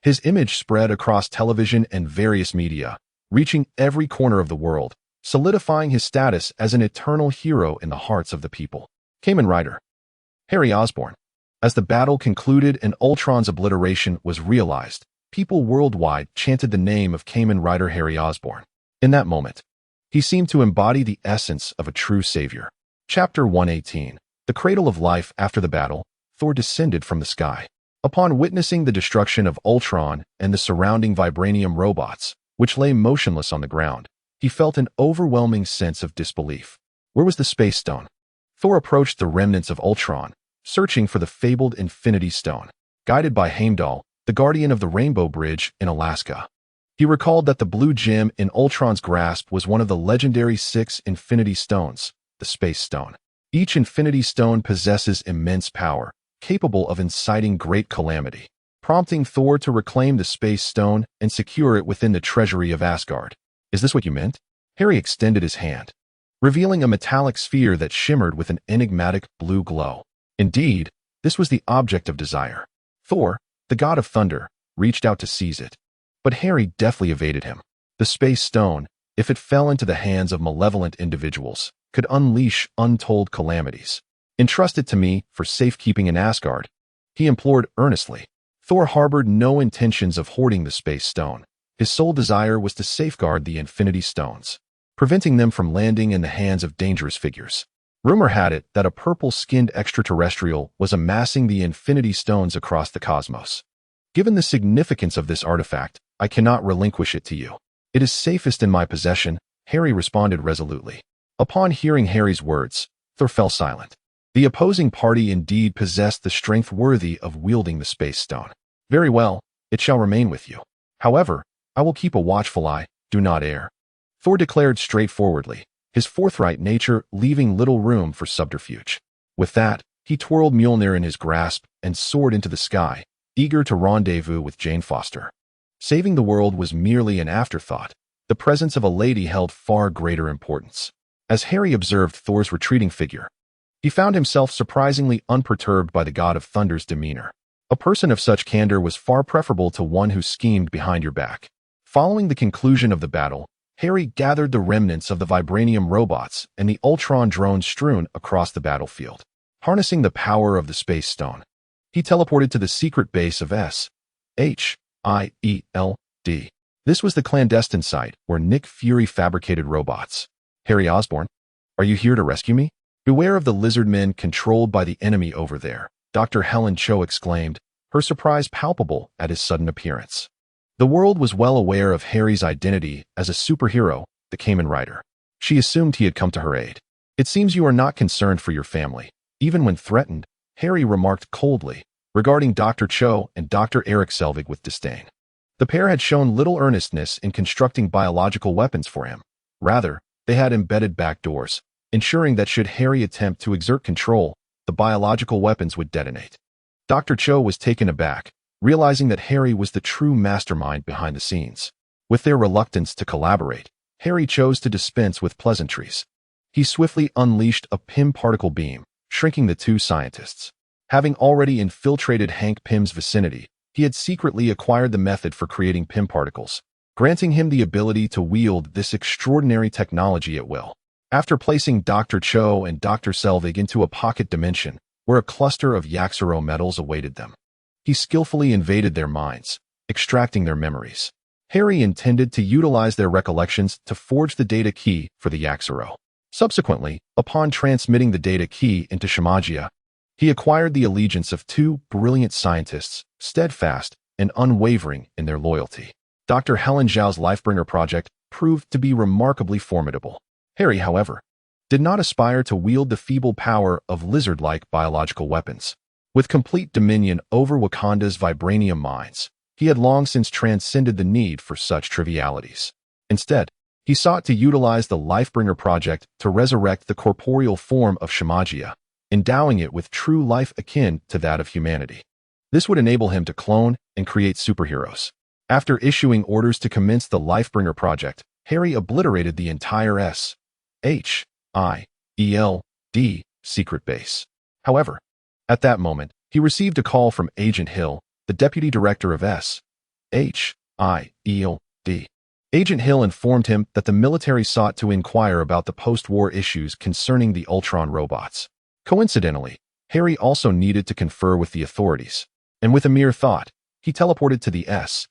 His image spread across television and various media, reaching every corner of the world, solidifying his status as an eternal hero in the hearts of the people. Kamen Rider. Harry Osborn. As the battle concluded and Ultron's obliteration was realized, people worldwide chanted the name of Kamen Rider Harry Osborn. In that moment, he seemed to embody the essence of a true savior. Chapter 118. The Cradle of Life. After the battle, Thor descended from the sky. Upon witnessing the destruction of Ultron and the surrounding vibranium robots, which lay motionless on the ground, he felt an overwhelming sense of disbelief. Where was the Space Stone? Thor approached the remnants of Ultron, searching for the fabled Infinity Stone. Guided by Heimdall, the guardian of the Rainbow Bridge in Alaska, he recalled that the blue gem in Ultron's grasp was one of the legendary 6 Infinity Stones, the Space Stone. Each Infinity Stone possesses immense power, capable of inciting great calamity, prompting Thor to reclaim the Space Stone and secure it within the treasury of Asgard. "Is this what you meant?" Harry extended his hand, revealing a metallic sphere that shimmered with an enigmatic blue glow. Indeed, this was the object of desire. Thor, the god of thunder, reached out to seize it, but Harry deftly evaded him. The Space Stone, if it fell into the hands of malevolent individuals, could unleash untold calamities. "Entrust it to me for safekeeping in Asgard," he implored earnestly. Thor harbored no intentions of hoarding the Space Stone. His sole desire was to safeguard the Infinity Stones, preventing them from landing in the hands of dangerous figures. Rumor had it that a purple-skinned extraterrestrial was amassing the Infinity Stones across the cosmos. "Given the significance of this artifact, I cannot relinquish it to you. It is safest in my possession," Harry responded resolutely. Upon hearing Harry's words, Thor fell silent. The opposing party indeed possessed the strength worthy of wielding the Space Stone. "Very well, it shall remain with you. However, I will keep a watchful eye, do not err," Thor declared straightforwardly, his forthright nature leaving little room for subterfuge. With that, he twirled Mjolnir in his grasp and soared into the sky, eager to rendezvous with Jane Foster. Saving the world was merely an afterthought. The presence of a lady held far greater importance. As Harry observed Thor's retreating figure, he found himself surprisingly unperturbed by the god of thunder's demeanor. A person of such candor was far preferable to one who schemed behind your back. Following the conclusion of the battle, Harry gathered the remnants of the vibranium robots and the Ultron drones strewn across the battlefield. Harnessing the power of the Space Stone, he teleported to the secret base of SHIELD. This was the clandestine site where Nick Fury fabricated robots. "Harry Osborn, are you here to rescue me? Beware of the lizard men controlled by the enemy over there," Dr. Helen Cho exclaimed, her surprise palpable at his sudden appearance. The world was well aware of Harry's identity as a superhero, the Kamen Rider. She assumed he had come to her aid. "It seems you are not concerned for your family, even when threatened," Harry remarked coldly, regarding Dr. Cho and Dr. Eric Selvig with disdain. The pair had shown little earnestness in constructing biological weapons for him. Rather, they had embedded backdoors, ensuring that should Harry attempt to exert control, the biological weapons would detonate. Dr. Cho was taken aback, realizing that Harry was the true mastermind behind the scenes. With their reluctance to collaborate, Harry chose to dispense with pleasantries. He swiftly unleashed a Pym particle beam, shrinking the two scientists. Having already infiltrated Hank Pym's vicinity, he had secretly acquired the method for creating Pym particles, granting him the ability to wield this extraordinary technology at will. After placing Dr. Cho and Dr. Selvig into a pocket dimension, where a cluster of Yaxero metals awaited them, he skillfully invaded their minds, extracting their memories. Harry intended to utilize their recollections to forge the data key for the Yaxero. Subsequently, upon transmitting the data key into Shimagia, he acquired the allegiance of two brilliant scientists, steadfast and unwavering in their loyalty. Dr. Helen Zhao's Lifebringer project proved to be remarkably formidable. Harry, however, did not aspire to wield the feeble power of lizard-like biological weapons. With complete dominion over Wakanda's vibranium mines, he had long since transcended the need for such trivialities. Instead, he sought to utilize the Lifebringer project to resurrect the corporeal form of Shimagia, endowing it with true life akin to that of humanity. This would enable him to clone and create superheroes. After issuing orders to commence the Lifebringer project, Harry obliterated the entire S.H.I.E.L.D. secret base. However, at that moment, he received a call from Agent Hill, the deputy director of S.H.I.E.L.D. Agent Hill informed him that the military sought to inquire about the post-war issues concerning the Ultron robots. Coincidentally, Harry also needed to confer with the authorities, and with a mere thought, he teleported to the S.H.I.E.L.D.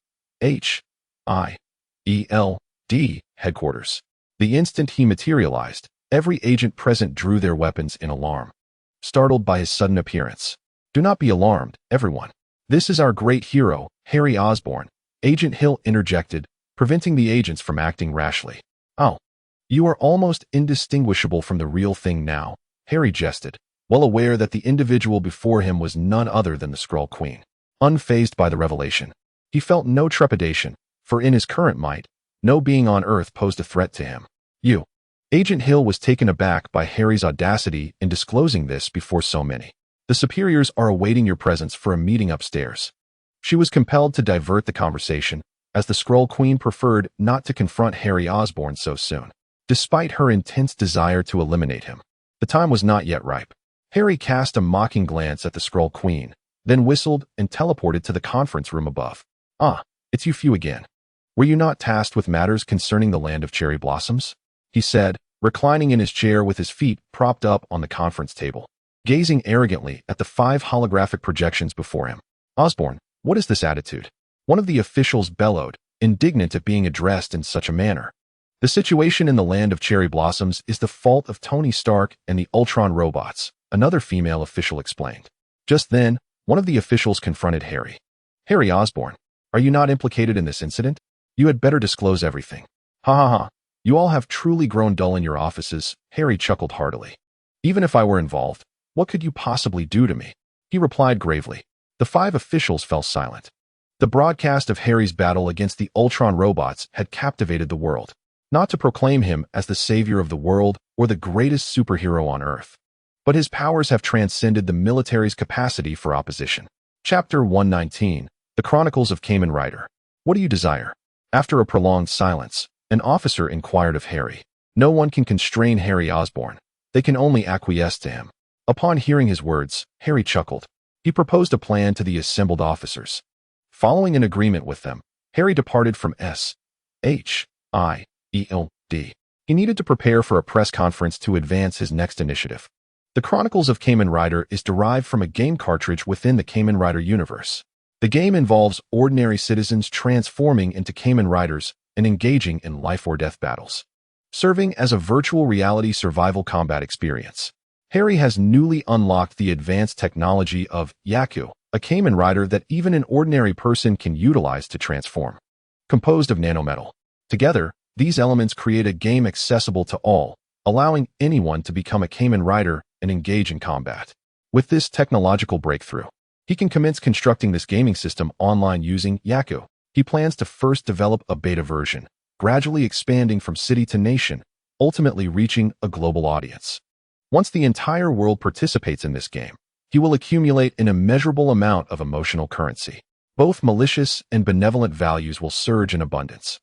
headquarters. The instant he materialized, every agent present drew their weapons in alarm, startled by his sudden appearance. "Do not be alarmed, everyone. This is our great hero, Harry Osborn," Agent Hill interjected, preventing the agents from acting rashly. "Oh, you are almost indistinguishable from the real thing now," Harry jested, well aware that the individual before him was none other than the Skrull Queen. Unfazed by the revelation, he felt no trepidation, for in his current might, no being on Earth posed a threat to him. "You." Agent Hill was taken aback by Harry's audacity in disclosing this before so many. "The superiors are awaiting your presence for a meeting upstairs." She was compelled to divert the conversation, as the Skrull Queen preferred not to confront Harry Osborn so soon, despite her intense desire to eliminate him. The time was not yet ripe. Harry cast a mocking glance at the Skrull Queen, then whistled and teleported to the conference room above. "Ah, it's you few again. Were you not tasked with matters concerning the land of cherry blossoms?" he said, reclining in his chair with his feet propped up on the conference table, gazing arrogantly at the 5 holographic projections before him. "Osborn, what is this attitude?" one of the officials bellowed, indignant at being addressed in such a manner. "The situation in the land of cherry blossoms is the fault of Tony Stark and the Ultron robots," another female official explained. Just then, one of the officials confronted Harry. "Harry Osborn, are you not implicated in this incident? You had better disclose everything." "Ha ha ha. You all have truly grown dull in your offices," Harry chuckled heartily. "Even if I were involved, what could you possibly do to me?" he replied gravely. The 5 officials fell silent. The broadcast of Harry's battle against the Ultron robots had captivated the world, not to proclaim him as the savior of the world or the greatest superhero on Earth, but his powers have transcended the military's capacity for opposition. Chapter 119, The Chronicles of Kamen Rider. "What do you desire?" After a prolonged silence, an officer inquired of Harry. No one can constrain Harry Osborn. They can only acquiesce to him. Upon hearing his words, Harry chuckled. He proposed a plan to the assembled officers. Following an agreement with them, Harry departed from S.H.I.E.L.D. He needed to prepare for a press conference to advance his next initiative. The Chronicles of Kamen Rider is derived from a game cartridge within the Kamen Rider universe. The game involves ordinary citizens transforming into Kamen Riders and engaging in life-or-death battles, serving as a virtual reality survival combat experience. Harry has newly unlocked the advanced technology of Yaku, a Kamen Rider that even an ordinary person can utilize to transform. Composed of nanometal. Together, these elements create a game accessible to all, allowing anyone to become a Kamen Rider and engage in combat. With this technological breakthrough, he can commence constructing this gaming system online using Yaku. He plans to first develop a beta version, gradually expanding from city to nation, ultimately reaching a global audience. Once the entire world participates in this game, he will accumulate an immeasurable amount of emotional currency. Both malicious and benevolent values will surge in abundance.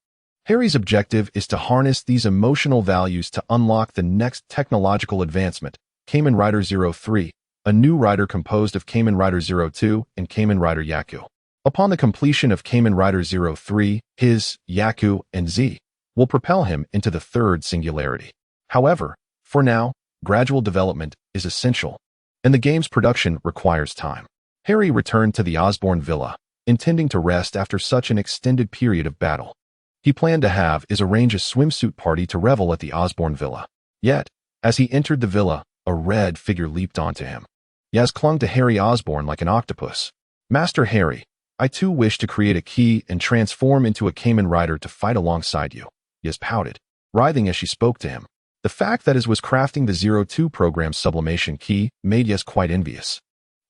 Harry's objective is to harness these emotional values to unlock the next technological advancement, Kamen Rider 03, a new rider composed of Kamen Rider 02 and Kamen Rider Yaku. Upon the completion of Kamen Rider 03, his, Yaku, and Z will propel him into the third singularity. However, for now, gradual development is essential, and the game's production requires time. Harry returned to the Osborn villa, intending to rest after such an extended period of battle. He planned to arrange a swimsuit party to revel at the Osborn villa. Yet, as he entered the villa, a red figure leaped onto him. Yaz clung to Harry Osborn like an octopus. "Master Harry, I too wish to create a key and transform into a Kamen Rider to fight alongside you," Yaz pouted, writhing as she spoke to him. The fact that Yaz was crafting the 02 program's sublimation key made Yaz quite envious,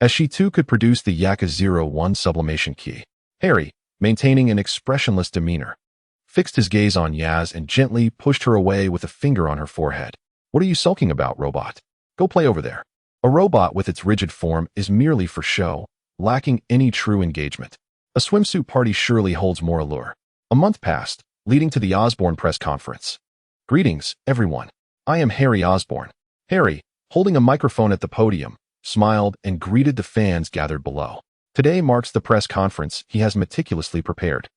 as she too could produce the Yaka 01 sublimation key. Harry, maintaining an expressionless demeanor, fixed his gaze on Yaz and gently pushed her away with a finger on her forehead. "What are you sulking about, robot? Go play over there." A robot with its rigid form is merely for show, lacking any true engagement. A swimsuit party surely holds more allure. A month passed, leading to the Osborn press conference. "Greetings, everyone. I am Harry Osborn." Harry, holding a microphone at the podium, smiled and greeted the fans gathered below. Today marks the press conference he has meticulously prepared,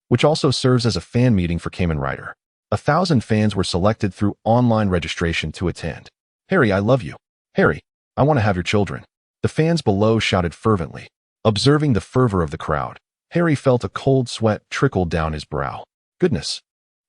which also serves as a fan meeting for Kamen Rider. 1,000 fans were selected through online registration to attend. "Harry, I love you. Harry, I want to have your children." The fans below shouted fervently. Observing the fervor of the crowd, Harry felt a cold sweat trickle down his brow. Goodness,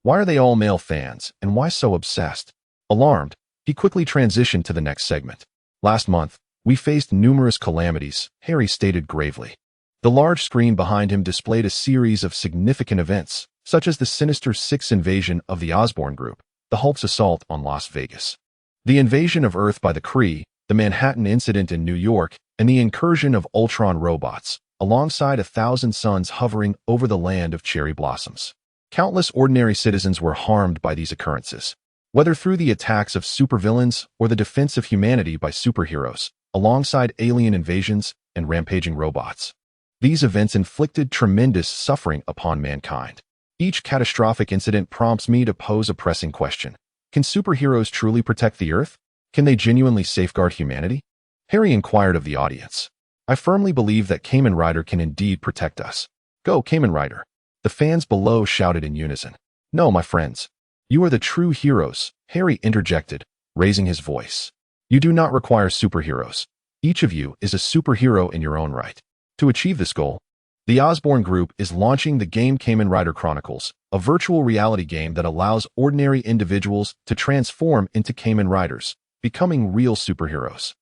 why are they all male fans, and why so obsessed? Alarmed, he quickly transitioned to the next segment. "Last month, we faced numerous calamities," Harry stated gravely. The large screen behind him displayed a series of significant events, such as the Sinister Six invasion of the Osborn Group, the Hulk's assault on Las Vegas, the invasion of Earth by the Kree, the Manhattan incident in New York, and the incursion of Ultron robots, alongside 1,000 suns hovering over the land of cherry blossoms. Countless ordinary citizens were harmed by these occurrences, whether through the attacks of supervillains or the defense of humanity by superheroes, alongside alien invasions and rampaging robots. These events inflicted tremendous suffering upon mankind. Each catastrophic incident prompts me to pose a pressing question. Can superheroes truly protect the Earth? Can they genuinely safeguard humanity? Harry inquired of the audience. "I firmly believe that Kamen Rider can indeed protect us. Go, Kamen Rider." The fans below shouted in unison. "No, my friends. You are the true heroes," Harry interjected, raising his voice. "You do not require superheroes. Each of you is a superhero in your own right." To achieve this goal, the Osborn Group is launching the game Kamen Rider Chronicles, a virtual reality game that allows ordinary individuals to transform into Kamen Riders, becoming real superheroes.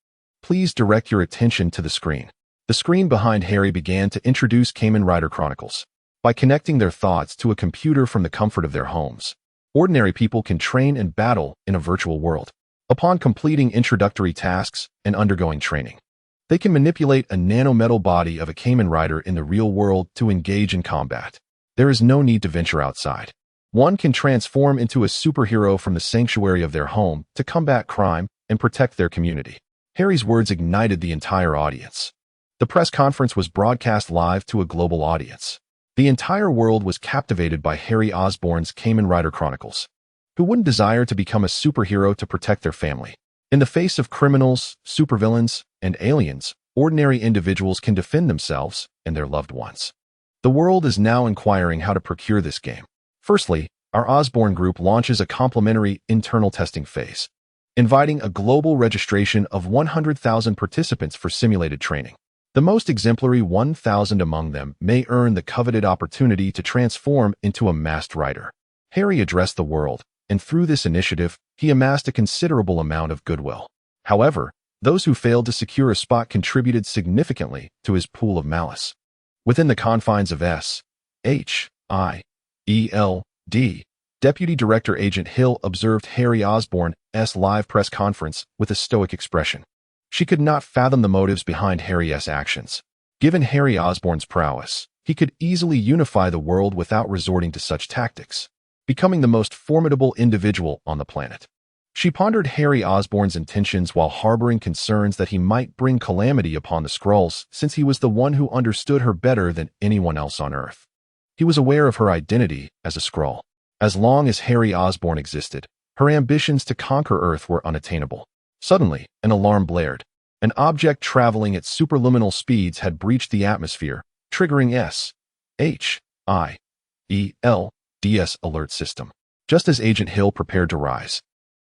Please direct your attention to the screen. The screen behind Harry began to introduce Kamen Rider Chronicles. By connecting their thoughts to a computer from the comfort of their homes, ordinary people can train and battle in a virtual world. Upon completing introductory tasks and undergoing training, they can manipulate a nanometal body of a Kamen Rider in the real world to engage in combat. There is no need to venture outside. One can transform into a superhero from the sanctuary of their home to combat crime and protect their community. Harry's words ignited the entire audience. The press conference was broadcast live to a global audience. The entire world was captivated by Harry Osborn's Kamen Rider Chronicles. Who wouldn't desire to become a superhero to protect their family? In the face of criminals, supervillains, and aliens, ordinary individuals can defend themselves and their loved ones. The world is now inquiring how to procure this game. Firstly, our Osborn Group launches a complimentary internal testing phase, inviting a global registration of 100,000 participants for simulated training. The most exemplary 1,000 among them may earn the coveted opportunity to transform into a masked rider. Harry addressed the world, and through this initiative, he amassed a considerable amount of goodwill. However, those who failed to secure a spot contributed significantly to his pool of malice. Within the confines of S.H.I.E.L.D., Deputy Director Agent Hill observed Harry Osborn's live press conference with a stoic expression. She could not fathom the motives behind Harry's actions. Given Harry Osborn's prowess, he could easily unify the world without resorting to such tactics, becoming the most formidable individual on the planet. She pondered Harry Osborn's intentions while harboring concerns that he might bring calamity upon the Skrulls, since he was the one who understood her better than anyone else on Earth. He was aware of her identity as a Skrull. As long as Harry Osborn existed, her ambitions to conquer Earth were unattainable. Suddenly, an alarm blared. An object traveling at superluminal speeds had breached the atmosphere, triggering SHIELD's alert system. Just as Agent Hill prepared to rise,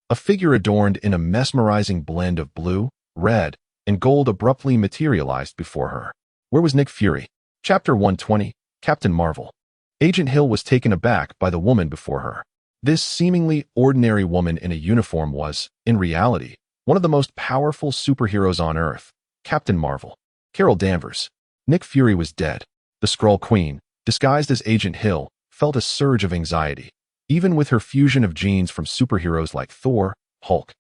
a figure adorned in a mesmerizing blend of blue, red, and gold abruptly materialized before her. Where was Nick Fury? Chapter 120, Captain Marvel. Agent Hill was taken aback by the woman before her. This seemingly ordinary woman in a uniform was, in reality, one of the most powerful superheroes on Earth, Captain Marvel. Carol Danvers. Nick Fury was dead. The Skrull Queen, disguised as Agent Hill, felt a surge of anxiety. Even with her fusion of genes from superheroes like Thor, Hulk,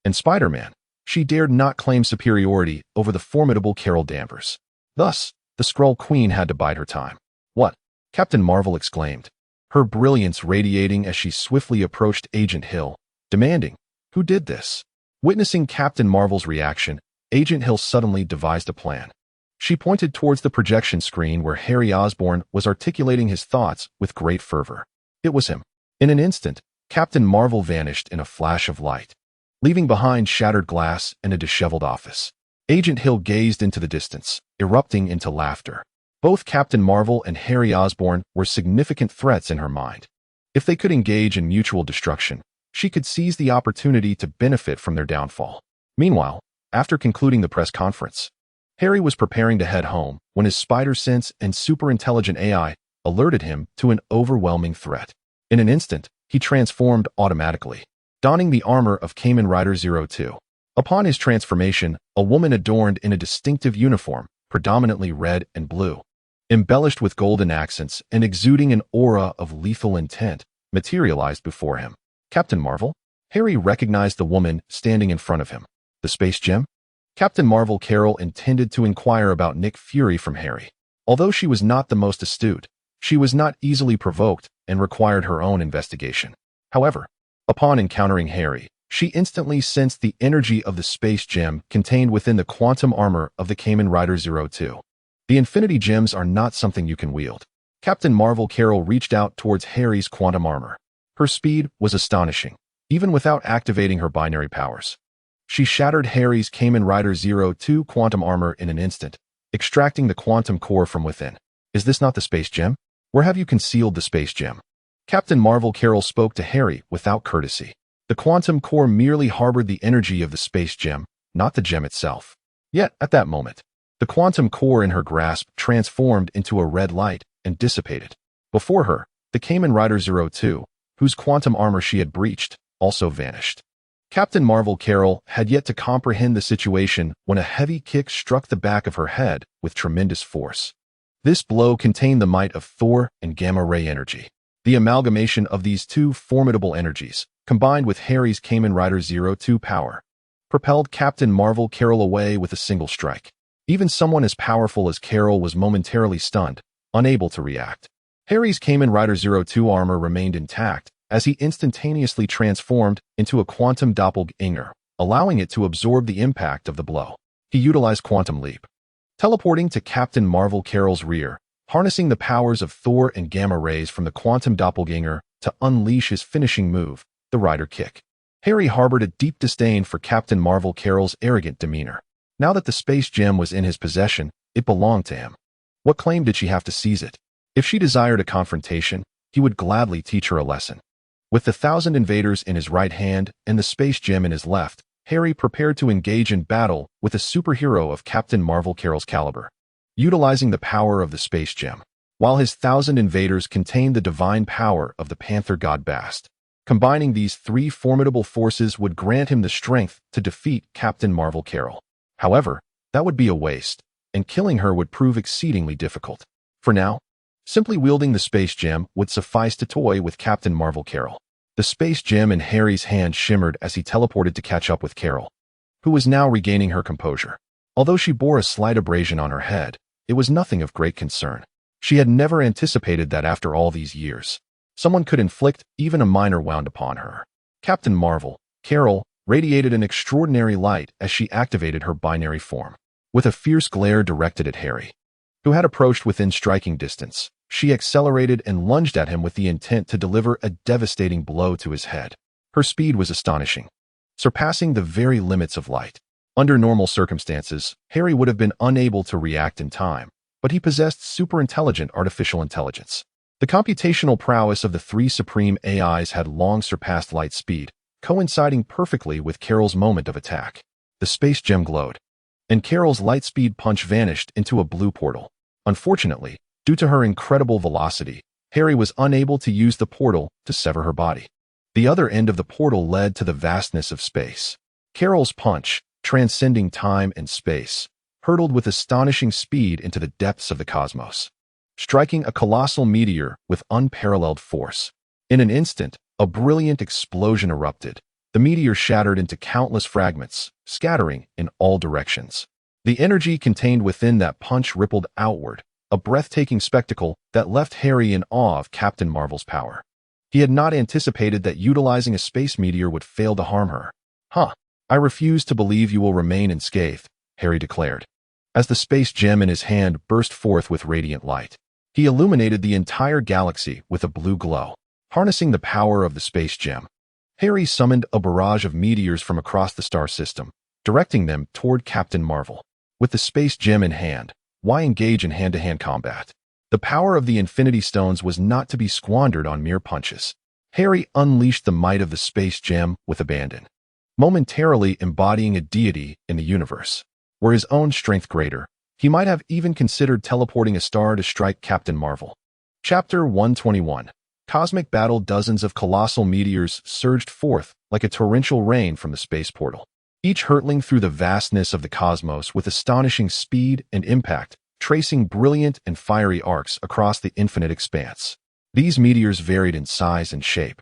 and Spider-Man, she dared not claim superiority over the formidable Carol Danvers. Thus, the Skrull Queen had to bide her time. What? Captain Marvel exclaimed, her brilliance radiating as she swiftly approached Agent Hill, demanding, "Who did this?" Witnessing Captain Marvel's reaction, Agent Hill suddenly devised a plan. She pointed towards the projection screen where Harry Osborn was articulating his thoughts with great fervor. It was him. In an instant, Captain Marvel vanished in a flash of light, leaving behind shattered glass and a disheveled office. Agent Hill gazed into the distance, erupting into laughter. Both Captain Marvel and Harry Osborn were significant threats in her mind. If they could engage in mutual destruction, she could seize the opportunity to benefit from their downfall. Meanwhile, after concluding the press conference, Harry was preparing to head home when his spider sense and super-intelligent AI alerted him to an overwhelming threat. In an instant, he transformed automatically, donning the armor of Kamen Rider 02. Upon his transformation, a woman adorned in a distinctive uniform, predominantly red and blue, embellished with golden accents and exuding an aura of lethal intent, materialized before him. Captain Marvel? Harry recognized the woman standing in front of him. The space gem? Captain Marvel Carol intended to inquire about Nick Fury from Harry. Although she was not the most astute, she was not easily provoked and required her own investigation. However, upon encountering Harry, she instantly sensed the energy of the space gem contained within the quantum armor of the Kamen Rider 02. The Infinity Gems are not something you can wield. Captain Marvel Carol reached out towards Harry's quantum armor. Her speed was astonishing, even without activating her binary powers. She shattered Harry's Kamen Rider 02 quantum armor in an instant, extracting the quantum core from within. Is this not the space gem? Where have you concealed the space gem? Captain Marvel Carol spoke to Harry without courtesy. The quantum core merely harbored the energy of the space gem, not the gem itself. Yet, at that moment, the quantum core in her grasp transformed into a red light and dissipated. Before her, the Kamen Rider 02, whose quantum armor she had breached, also vanished. Captain Marvel Carol had yet to comprehend the situation when a heavy kick struck the back of her head with tremendous force. This blow contained the might of Thor and gamma ray energy. The amalgamation of these two formidable energies, combined with Harry's Kamen Rider 02 power, propelled Captain Marvel Carol away with a single strike. Even someone as powerful as Carol was momentarily stunned, unable to react. Harry's Kamen Rider 02 armor remained intact as he instantaneously transformed into a quantum doppelganger, allowing it to absorb the impact of the blow. He utilized Quantum Leap, teleporting to Captain Marvel Carol's rear, harnessing the powers of Thor and gamma rays from the quantum doppelganger to unleash his finishing move, the Rider Kick. Harry harbored a deep disdain for Captain Marvel Carol's arrogant demeanor. Now that the space gem was in his possession, it belonged to him. What claim did she have to seize it? If she desired a confrontation, he would gladly teach her a lesson. With the 1,000 invaders in his right hand and the space gem in his left, Harry prepared to engage in battle with a superhero of Captain Marvel Carol's caliber, utilizing the power of the space gem, while his 1,000 invaders contained the divine power of the Panther god Bast. Combining these three formidable forces would grant him the strength to defeat Captain Marvel Carol. However, that would be a waste, and killing her would prove exceedingly difficult. For now, simply wielding the space gem would suffice to toy with Captain Marvel Carol. The space gem in Harry's hand shimmered as he teleported to catch up with Carol, who was now regaining her composure. Although she bore a slight abrasion on her head, it was nothing of great concern. She had never anticipated that after all these years, someone could inflict even a minor wound upon her. Captain Marvel, Carol, radiated an extraordinary light as she activated her binary form. With a fierce glare directed at Harry, who had approached within striking distance, she accelerated and lunged at him with the intent to deliver a devastating blow to his head. Her speed was astonishing, surpassing the very limits of light. Under normal circumstances, Harry would have been unable to react in time, but he possessed super-intelligent artificial intelligence. The computational prowess of the three supreme AIs had long surpassed light speed, coinciding perfectly with Carol's moment of attack. The space gem glowed, and Carol's light-speed punch vanished into a blue portal. Unfortunately, due to her incredible velocity, Harry was unable to use the portal to sever her body. The other end of the portal led to the vastness of space. Carol's punch, transcending time and space, hurtled with astonishing speed into the depths of the cosmos, striking a colossal meteor with unparalleled force. In an instant, a brilliant explosion erupted. The meteor shattered into countless fragments, scattering in all directions. The energy contained within that punch rippled outward, a breathtaking spectacle that left Harry in awe of Captain Marvel's power. He had not anticipated that utilizing a space meteor would fail to harm her. I refuse to believe you will remain unscathed, Harry declared, as the space gem in his hand burst forth with radiant light. He illuminated the entire galaxy with a blue glow. Harnessing the power of the space gem, Harry summoned a barrage of meteors from across the star system, directing them toward Captain Marvel. With the space gem in hand, why engage in hand-to-hand combat? The power of the Infinity Stones was not to be squandered on mere punches. Harry unleashed the might of the space gem with abandon, momentarily embodying a deity in the universe. Were his own strength greater, he might have even considered teleporting a star to strike Captain Marvel. Chapter 121. Cosmic Battle. Dozens of colossal meteors surged forth like a torrential rain from the space portal, each hurtling through the vastness of the cosmos with astonishing speed and impact, tracing brilliant and fiery arcs across the infinite expanse. These meteors varied in size and shape,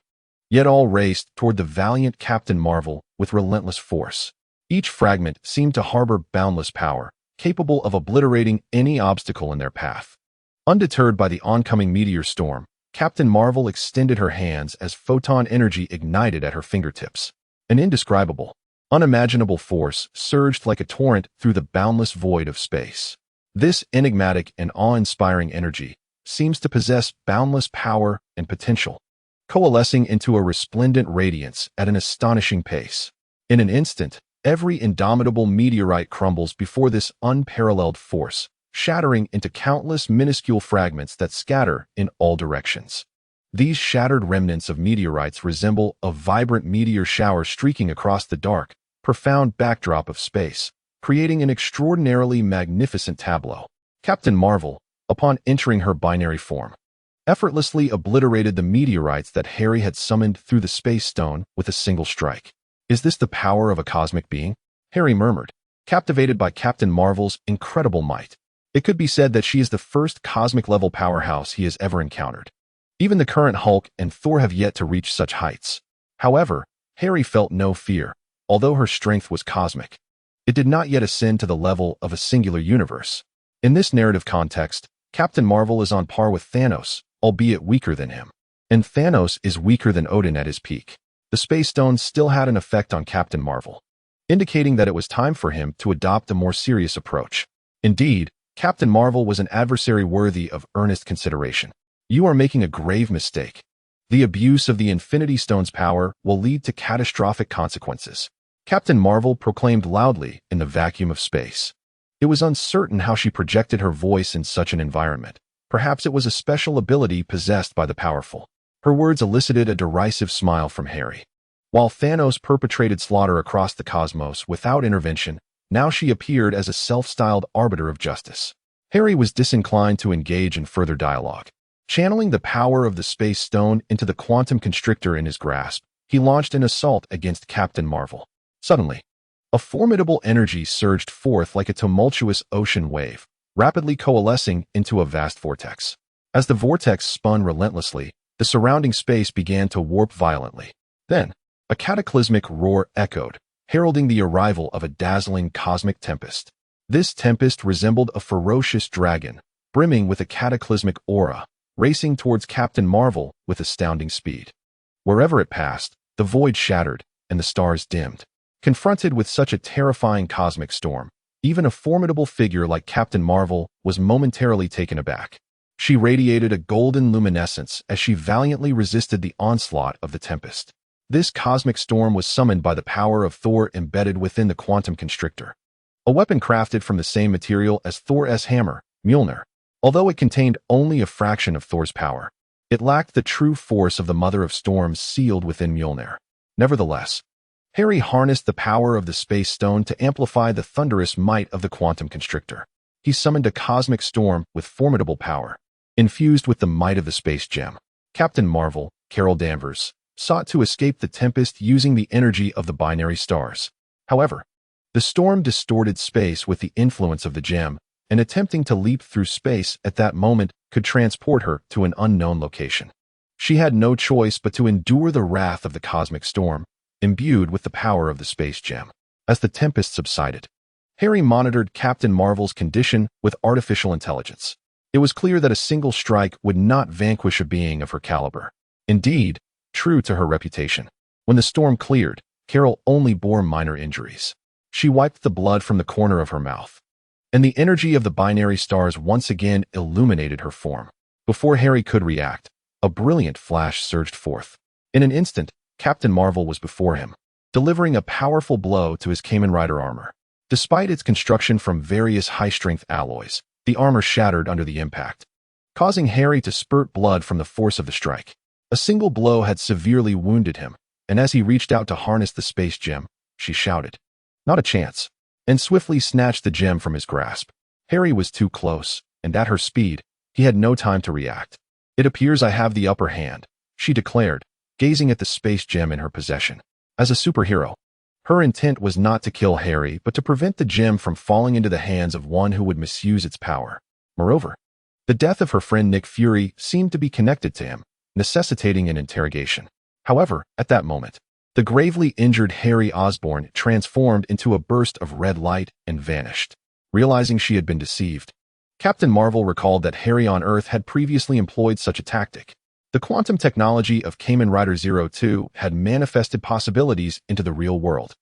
yet all raced toward the valiant Captain Marvel with relentless force. Each fragment seemed to harbor boundless power, capable of obliterating any obstacle in their path. Undeterred by the oncoming meteor storm, Captain Marvel extended her hands as photon energy ignited at her fingertips. An indescribable, unimaginable force surged like a torrent through the boundless void of space. This enigmatic and awe-inspiring energy seems to possess boundless power and potential, coalescing into a resplendent radiance at an astonishing pace. In an instant, every indomitable meteorite crumbles before this unparalleled force, shattering into countless minuscule fragments that scatter in all directions. These shattered remnants of meteorites resemble a vibrant meteor shower streaking across the dark, profound backdrop of space, creating an extraordinarily magnificent tableau. Captain Marvel, upon entering her binary form, effortlessly obliterated the meteorites that Harry had summoned through the space stone with a single strike. Is this the power of a cosmic being? Harry murmured, captivated by Captain Marvel's incredible might. It could be said that she is the first cosmic-level powerhouse he has ever encountered. Even the current Hulk and Thor have yet to reach such heights. However, Harry felt no fear, although her strength was cosmic. It did not yet ascend to the level of a singular universe. In this narrative context, Captain Marvel is on par with Thanos, albeit weaker than him. And Thanos is weaker than Odin at his peak. The Space Stones still had an effect on Captain Marvel, indicating that it was time for him to adopt a more serious approach. Indeed, Captain Marvel was an adversary worthy of earnest consideration. You are making a grave mistake. The abuse of the Infinity Stone's power will lead to catastrophic consequences, Captain Marvel proclaimed loudly in the vacuum of space. It was uncertain how she projected her voice in such an environment. Perhaps it was a special ability possessed by the powerful. Her words elicited a derisive smile from Harry. While Thanos perpetrated slaughter across the cosmos without intervention, now she appeared as a self-styled arbiter of justice. Harry was disinclined to engage in further dialogue. Channeling the power of the Space Stone into the quantum constrictor in his grasp, he launched an assault against Captain Marvel. Suddenly, a formidable energy surged forth like a tumultuous ocean wave, rapidly coalescing into a vast vortex. As the vortex spun relentlessly, the surrounding space began to warp violently. Then, a cataclysmic roar echoed, heralding the arrival of a dazzling cosmic tempest. This tempest resembled a ferocious dragon, brimming with a cataclysmic aura, racing towards Captain Marvel with astounding speed. Wherever it passed, the void shattered and the stars dimmed. Confronted with such a terrifying cosmic storm, even a formidable figure like Captain Marvel was momentarily taken aback. She radiated a golden luminescence as she valiantly resisted the onslaught of the tempest. This cosmic storm was summoned by the power of Thor embedded within the quantum constrictor, a weapon crafted from the same material as Thor's hammer, Mjolnir. Although it contained only a fraction of Thor's power, it lacked the true force of the Mother of Storms sealed within Mjolnir. Nevertheless, Harry harnessed the power of the Space Stone to amplify the thunderous might of the quantum constrictor. He summoned a cosmic storm with formidable power, infused with the might of the Space Gem. Captain Marvel, Carol Danvers, sought to escape the tempest using the energy of the binary stars. However, the storm distorted space with the influence of the gem, and attempting to leap through space at that moment could transport her to an unknown location. She had no choice but to endure the wrath of the cosmic storm, imbued with the power of the Space Gem. As the tempest subsided, Harry monitored Captain Marvel's condition with artificial intelligence. It was clear that a single strike would not vanquish a being of her caliber. Indeed, true to her reputation, when the storm cleared, Carol only bore minor injuries. She wiped the blood from the corner of her mouth, and the energy of the binary stars once again illuminated her form. Before Harry could react, a brilliant flash surged forth. In an instant, Captain Marvel was before him, delivering a powerful blow to his Kamen Rider armor. Despite its construction from various high-strength alloys, the armor shattered under the impact, causing Harry to spurt blood from the force of the strike. A single blow had severely wounded him, and as he reached out to harness the Space Gem, she shouted, "Not a chance," and swiftly snatched the gem from his grasp. Harry was too close, and at her speed, he had no time to react. "It appears I have the upper hand," she declared, gazing at the Space Gem in her possession. As a superhero, her intent was not to kill Harry but to prevent the gem from falling into the hands of one who would misuse its power. Moreover, the death of her friend Nick Fury seemed to be connected to him, necessitating an interrogation. However, at that moment, the gravely injured Harry Osborn transformed into a burst of red light and vanished. Realizing she had been deceived, Captain Marvel recalled that Harry on Earth had previously employed such a tactic. The quantum technology of Kamen Rider 02 had manifested possibilities into the real world,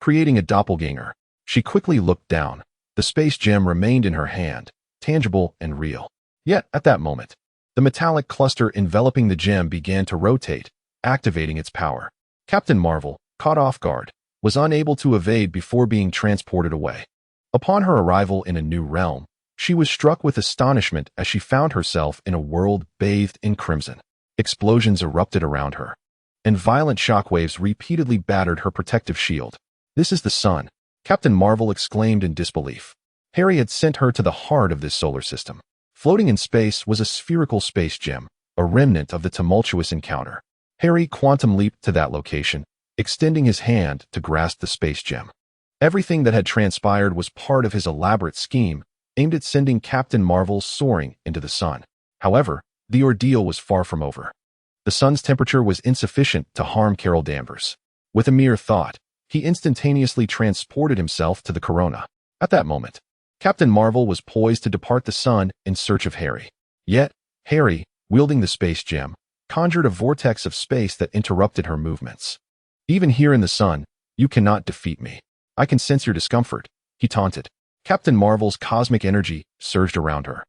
creating a doppelganger. She quickly looked down. The Space Gem remained in her hand, tangible and real. Yet, at that moment, the metallic cluster enveloping the gem began to rotate, activating its power. Captain Marvel, caught off guard, was unable to evade before being transported away. Upon her arrival in a new realm, she was struck with astonishment as she found herself in a world bathed in crimson. Explosions erupted around her, and violent shockwaves repeatedly battered her protective shield. "This is the sun," Captain Marvel exclaimed in disbelief. Harry had sent her to the heart of this solar system. Floating in space was a spherical space gem, a remnant of the tumultuous encounter. Harry quantum leaped to that location, extending his hand to grasp the space gem. Everything that had transpired was part of his elaborate scheme, aimed at sending Captain Marvel soaring into the sun. However, the ordeal was far from over. The sun's temperature was insufficient to harm Carol Danvers. With a mere thought, he instantaneously transported himself to the corona. At that moment, Captain Marvel was poised to depart the sun in search of Harry. Yet, Harry, wielding the space gem, conjured a vortex of space that interrupted her movements. "Even here in the sun, you cannot defeat me. I can sense your discomfort," he taunted. Captain Marvel's cosmic energy surged around her,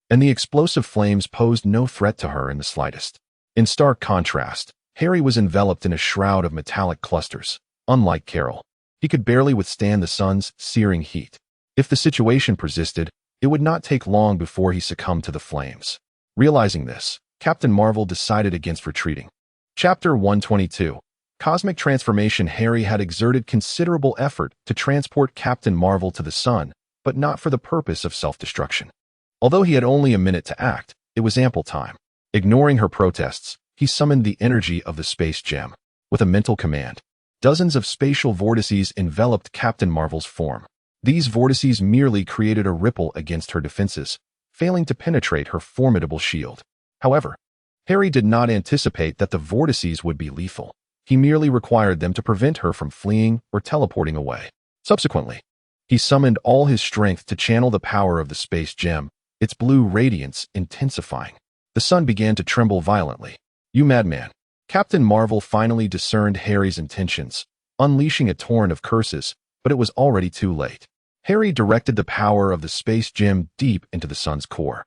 and the explosive flames posed no threat to her in the slightest. In stark contrast, Harry was enveloped in a shroud of metallic clusters. Unlike Carol, he could barely withstand the sun's searing heat. If the situation persisted, it would not take long before he succumbed to the flames. Realizing this, Captain Marvel decided against retreating. Chapter 122. Cosmic Transformation. Harry had exerted considerable effort to transport Captain Marvel to the sun, but not for the purpose of self-destruction. Although he had only a minute to act, it was ample time. Ignoring her protests, he summoned the energy of the space gem. With a mental command, dozens of spatial vortices enveloped Captain Marvel's form. These vortices merely created a ripple against her defenses, failing to penetrate her formidable shield. However, Harry did not anticipate that the vortices would be lethal. He merely required them to prevent her from fleeing or teleporting away. Subsequently, he summoned all his strength to channel the power of the space gem, its blue radiance intensifying. The sun began to tremble violently. "You madman!" Captain Marvel finally discerned Harry's intentions, unleashing a torrent of curses, but it was already too late. Harry directed the power of the space gem deep into the sun's core,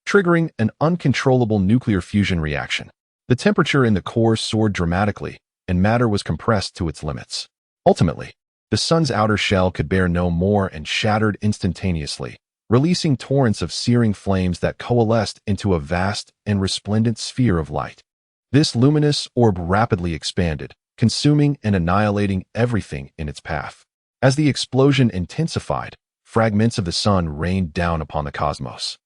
triggering an uncontrollable nuclear fusion reaction. The temperature in the core soared dramatically, and matter was compressed to its limits. Ultimately, the sun's outer shell could bear no more and shattered instantaneously, releasing torrents of searing flames that coalesced into a vast and resplendent sphere of light. This luminous orb rapidly expanded, consuming and annihilating everything in its path. As the explosion intensified, fragments of the sun rained down upon the cosmos,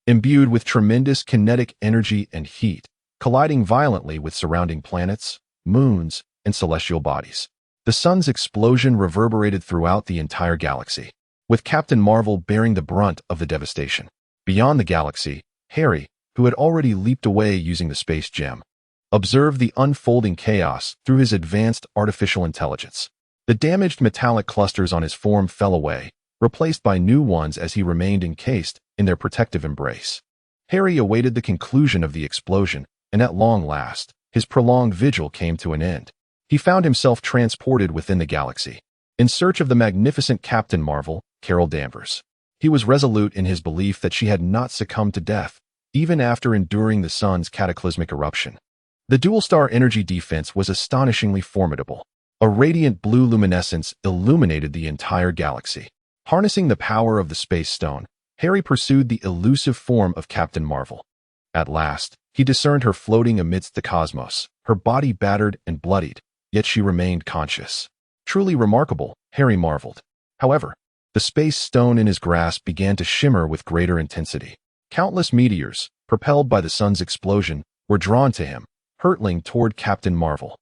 imbued with tremendous kinetic energy and heat, colliding violently with surrounding planets, moons, and celestial bodies. The sun's explosion reverberated throughout the entire galaxy, with Captain Marvel bearing the brunt of the devastation. Beyond the galaxy, Harry, who had already leaped away using the space gem, observed the unfolding chaos through his advanced artificial intelligence. The damaged metallic clusters on his form fell away, replaced by new ones as he remained encased in their protective embrace. Harry awaited the conclusion of the explosion, and at long last, his prolonged vigil came to an end. He found himself transported within the galaxy, in search of the magnificent Captain Marvel, Carol Danvers. He was resolute in his belief that she had not succumbed to death, even after enduring the sun's cataclysmic eruption. The dual-star energy defense was astonishingly formidable. A radiant blue luminescence illuminated the entire galaxy. Harnessing the power of the Space Stone, Harry pursued the elusive form of Captain Marvel. At last, he discerned her floating amidst the cosmos, her body battered and bloodied, yet she remained conscious. Truly remarkable, Harry marveled. However, the Space Stone in his grasp began to shimmer with greater intensity. Countless meteors, propelled by the sun's explosion, were drawn to him, hurtling toward Captain Marvel.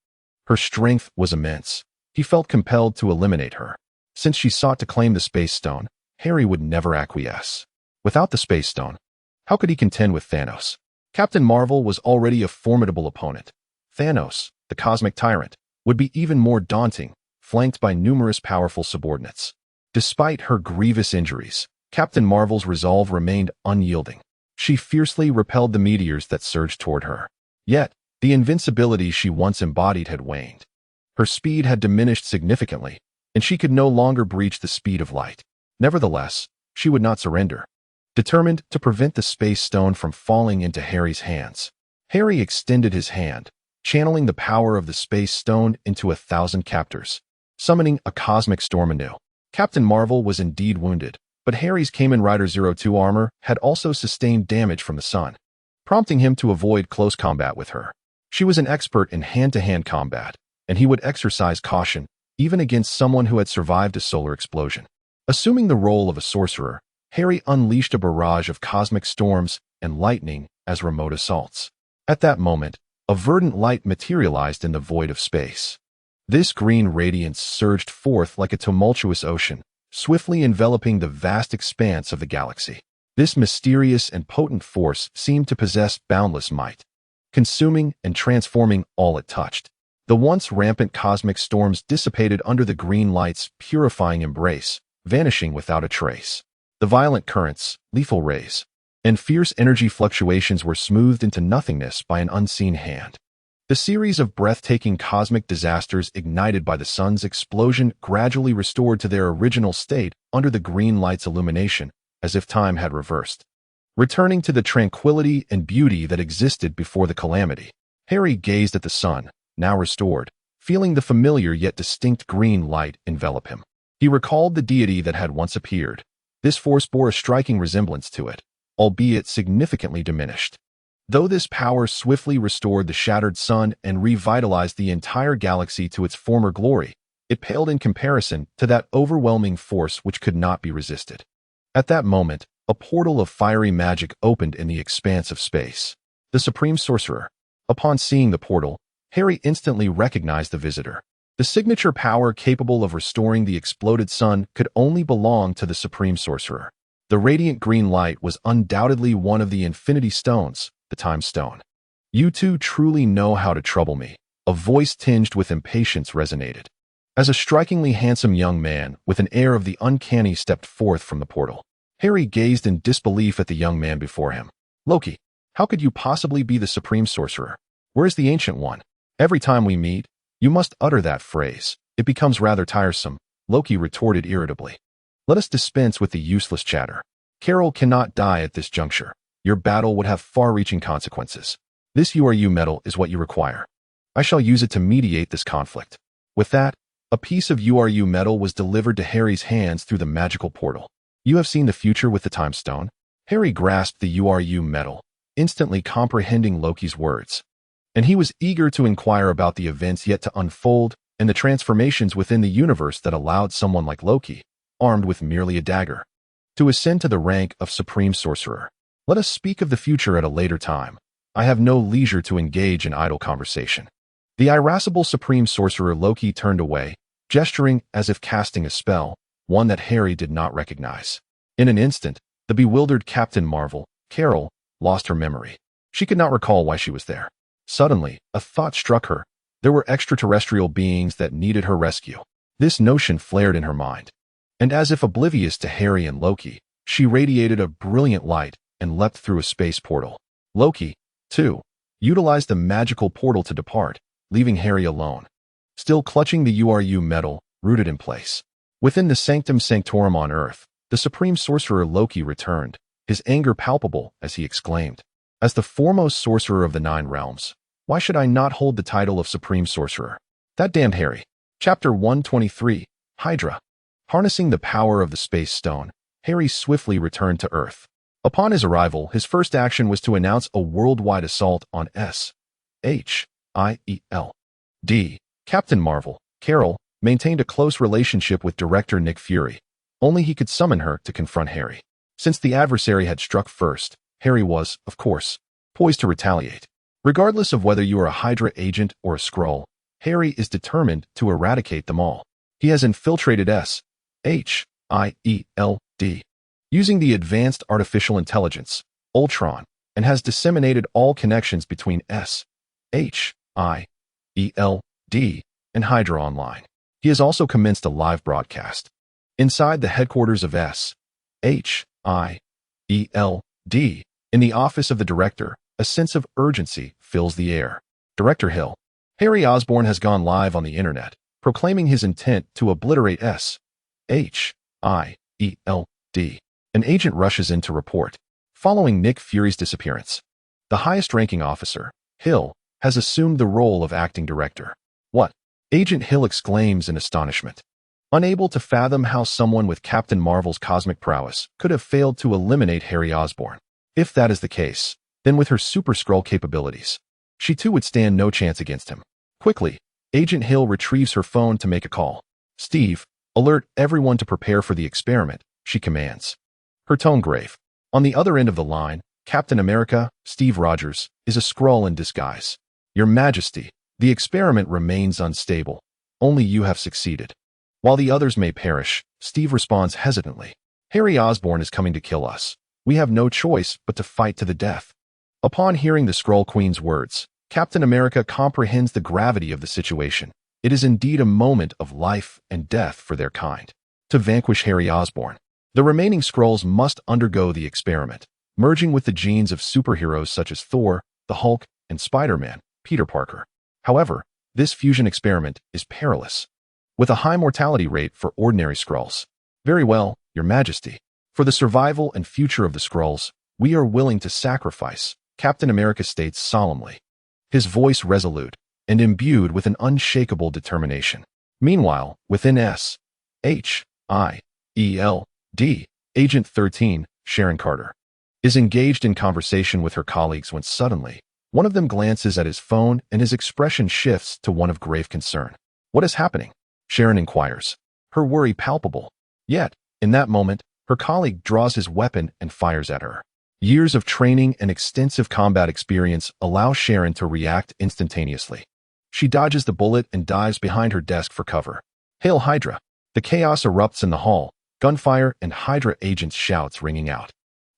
Her strength was immense. He felt compelled to eliminate her. Since she sought to claim the Space Stone, Harry would never acquiesce. Without the Space Stone, how could he contend with Thanos? Captain Marvel was already a formidable opponent. Thanos, the cosmic tyrant, would be even more daunting, flanked by numerous powerful subordinates. Despite her grievous injuries, Captain Marvel's resolve remained unyielding. She fiercely repelled the meteors that surged toward her. Yet, the invincibility she once embodied had waned. Her speed had diminished significantly, and she could no longer breach the speed of light. Nevertheless, she would not surrender. Determined to prevent the Space Stone from falling into Harry's hands, Harry extended his hand, channeling the power of the Space Stone into 1,000 captors, summoning a cosmic storm anew. Captain Marvel was indeed wounded, but Harry's Kamen Rider 02 armor had also sustained damage from the sun, prompting him to avoid close combat with her. She was an expert in hand-to-hand combat, and he would exercise caution even against someone who had survived a solar explosion. Assuming the role of a sorcerer, Harry unleashed a barrage of cosmic storms and lightning as remote assaults. At that moment, a verdant light materialized in the void of space. This green radiance surged forth like a tumultuous ocean, swiftly enveloping the vast expanse of the galaxy. This mysterious and potent force seemed to possess boundless might, consuming and transforming all it touched. The once rampant cosmic storms dissipated under the green light's purifying embrace, vanishing without a trace. The violent currents, lethal rays, and fierce energy fluctuations were smoothed into nothingness by an unseen hand. The series of breathtaking cosmic disasters ignited by the sun's explosion gradually restored to their original state under the green light's illumination, as if time had reversed. Returning to the tranquility and beauty that existed before the calamity, Harry gazed at the sun, now restored, feeling the familiar yet distinct green light envelop him. He recalled the deity that had once appeared. This force bore a striking resemblance to it, albeit significantly diminished. Though this power swiftly restored the shattered sun and revitalized the entire galaxy to its former glory, it paled in comparison to that overwhelming force which could not be resisted. At that moment, a portal of fiery magic opened in the expanse of space. The Supreme Sorcerer. Upon seeing the portal, Harry instantly recognized the visitor. The signature power capable of restoring the exploded sun could only belong to the Supreme Sorcerer. The radiant green light was undoubtedly one of the Infinity Stones, the Time Stone. "You two truly know how to trouble me," a voice tinged with impatience resonated. As a strikingly handsome young man with an air of the uncanny stepped forth from the portal, Harry gazed in disbelief at the young man before him. Loki, how could you possibly be the Supreme Sorcerer? Where's the Ancient One? Every time we meet, you must utter that phrase. It becomes rather tiresome, Loki retorted irritably. Let us dispense with the useless chatter. Carol cannot die at this juncture. Your battle would have far-reaching consequences. This URU metal is what you require. I shall use it to mediate this conflict. With that, a piece of URU metal was delivered to Harry's hands through the magical portal. You have seen the future with the Time Stone? Harry grasped the URU metal, instantly comprehending Loki's words. And he was eager to inquire about the events yet to unfold and the transformations within the universe that allowed someone like Loki, armed with merely a dagger, to ascend to the rank of Supreme Sorcerer. Let us speak of the future at a later time. I have no leisure to engage in idle conversation. The irascible Supreme Sorcerer Loki turned away, gesturing as if casting a spell, one that Harry did not recognize. In an instant, the bewildered Captain Marvel, Carol, lost her memory. She could not recall why she was there. Suddenly, a thought struck her. There were extraterrestrial beings that needed her rescue. This notion flared in her mind. And as if oblivious to Harry and Loki, she radiated a brilliant light and leapt through a space portal. Loki, too, utilized the magical portal to depart, leaving Harry alone, still clutching the URU metal, rooted in place. Within the Sanctum Sanctorum on Earth, the Supreme Sorcerer Loki returned, his anger palpable as he exclaimed, as the foremost sorcerer of the 9 realms, why should I not hold the title of Supreme Sorcerer? That damned Harry. Chapter 123, Hydra. Harnessing the power of the Space Stone, Harry swiftly returned to Earth. Upon his arrival, his first action was to announce a worldwide assault on S.H.I.E.L.D. Captain Marvel, Carol, maintained a close relationship with director Nick Fury. Only he could summon her to confront Harry. Since the adversary had struck first, Harry was, of course, poised to retaliate. Regardless of whether you are a Hydra agent or a Skrull, Harry is determined to eradicate them all. He has infiltrated S.H.I.E.L.D. using the advanced artificial intelligence, Ultron, and has disseminated all connections between S.H.I.E.L.D. and Hydra online. He has also commenced a live broadcast. Inside the headquarters of S.H.I.E.L.D., in the office of the director, a sense of urgency fills the air. Director Hill. Harry Osborn has gone live on the internet, proclaiming his intent to obliterate S.H.I.E.L.D. An agent rushes in to report. Following Nick Fury's disappearance, the highest-ranking officer, Hill, has assumed the role of acting director. What? Agent Hill exclaims in astonishment. Unable to fathom how someone with Captain Marvel's cosmic prowess could have failed to eliminate Harry Osborn. If that is the case, then with her Super Skrull capabilities, she too would stand no chance against him. Quickly, Agent Hill retrieves her phone to make a call. Steve, alert everyone to prepare for the experiment, she commands. Her tone grave. On the other end of the line, Captain America, Steve Rogers, is a Skrull in disguise. Your Majesty, the experiment remains unstable. Only you have succeeded. While the others may perish, Steve responds hesitantly. Harry Osborn is coming to kill us. We have no choice but to fight to the death. Upon hearing the Skrull Queen's words, Captain America comprehends the gravity of the situation. It is indeed a moment of life and death for their kind. To vanquish Harry Osborn, the remaining Skrulls must undergo the experiment, merging with the genes of superheroes such as Thor, the Hulk, and Spider-Man, Peter Parker. However, this fusion experiment is perilous, with a high mortality rate for ordinary Skrulls. Very well, Your Majesty. For the survival and future of the Skrulls, we are willing to sacrifice, Captain America states solemnly, his voice resolute and imbued with an unshakable determination. Meanwhile, within S.H.I.E.L.D., Agent 13, Sharon Carter, is engaged in conversation with her colleagues when suddenly, one of them glances at his phone and his expression shifts to one of grave concern. What is happening? Sharon inquires, her worry palpable. Yet, in that moment, her colleague draws his weapon and fires at her. Years of training and extensive combat experience allow Sharon to react instantaneously. She dodges the bullet and dives behind her desk for cover. Hail Hydra! The chaos erupts in the hall, gunfire and Hydra agents' shouts ringing out.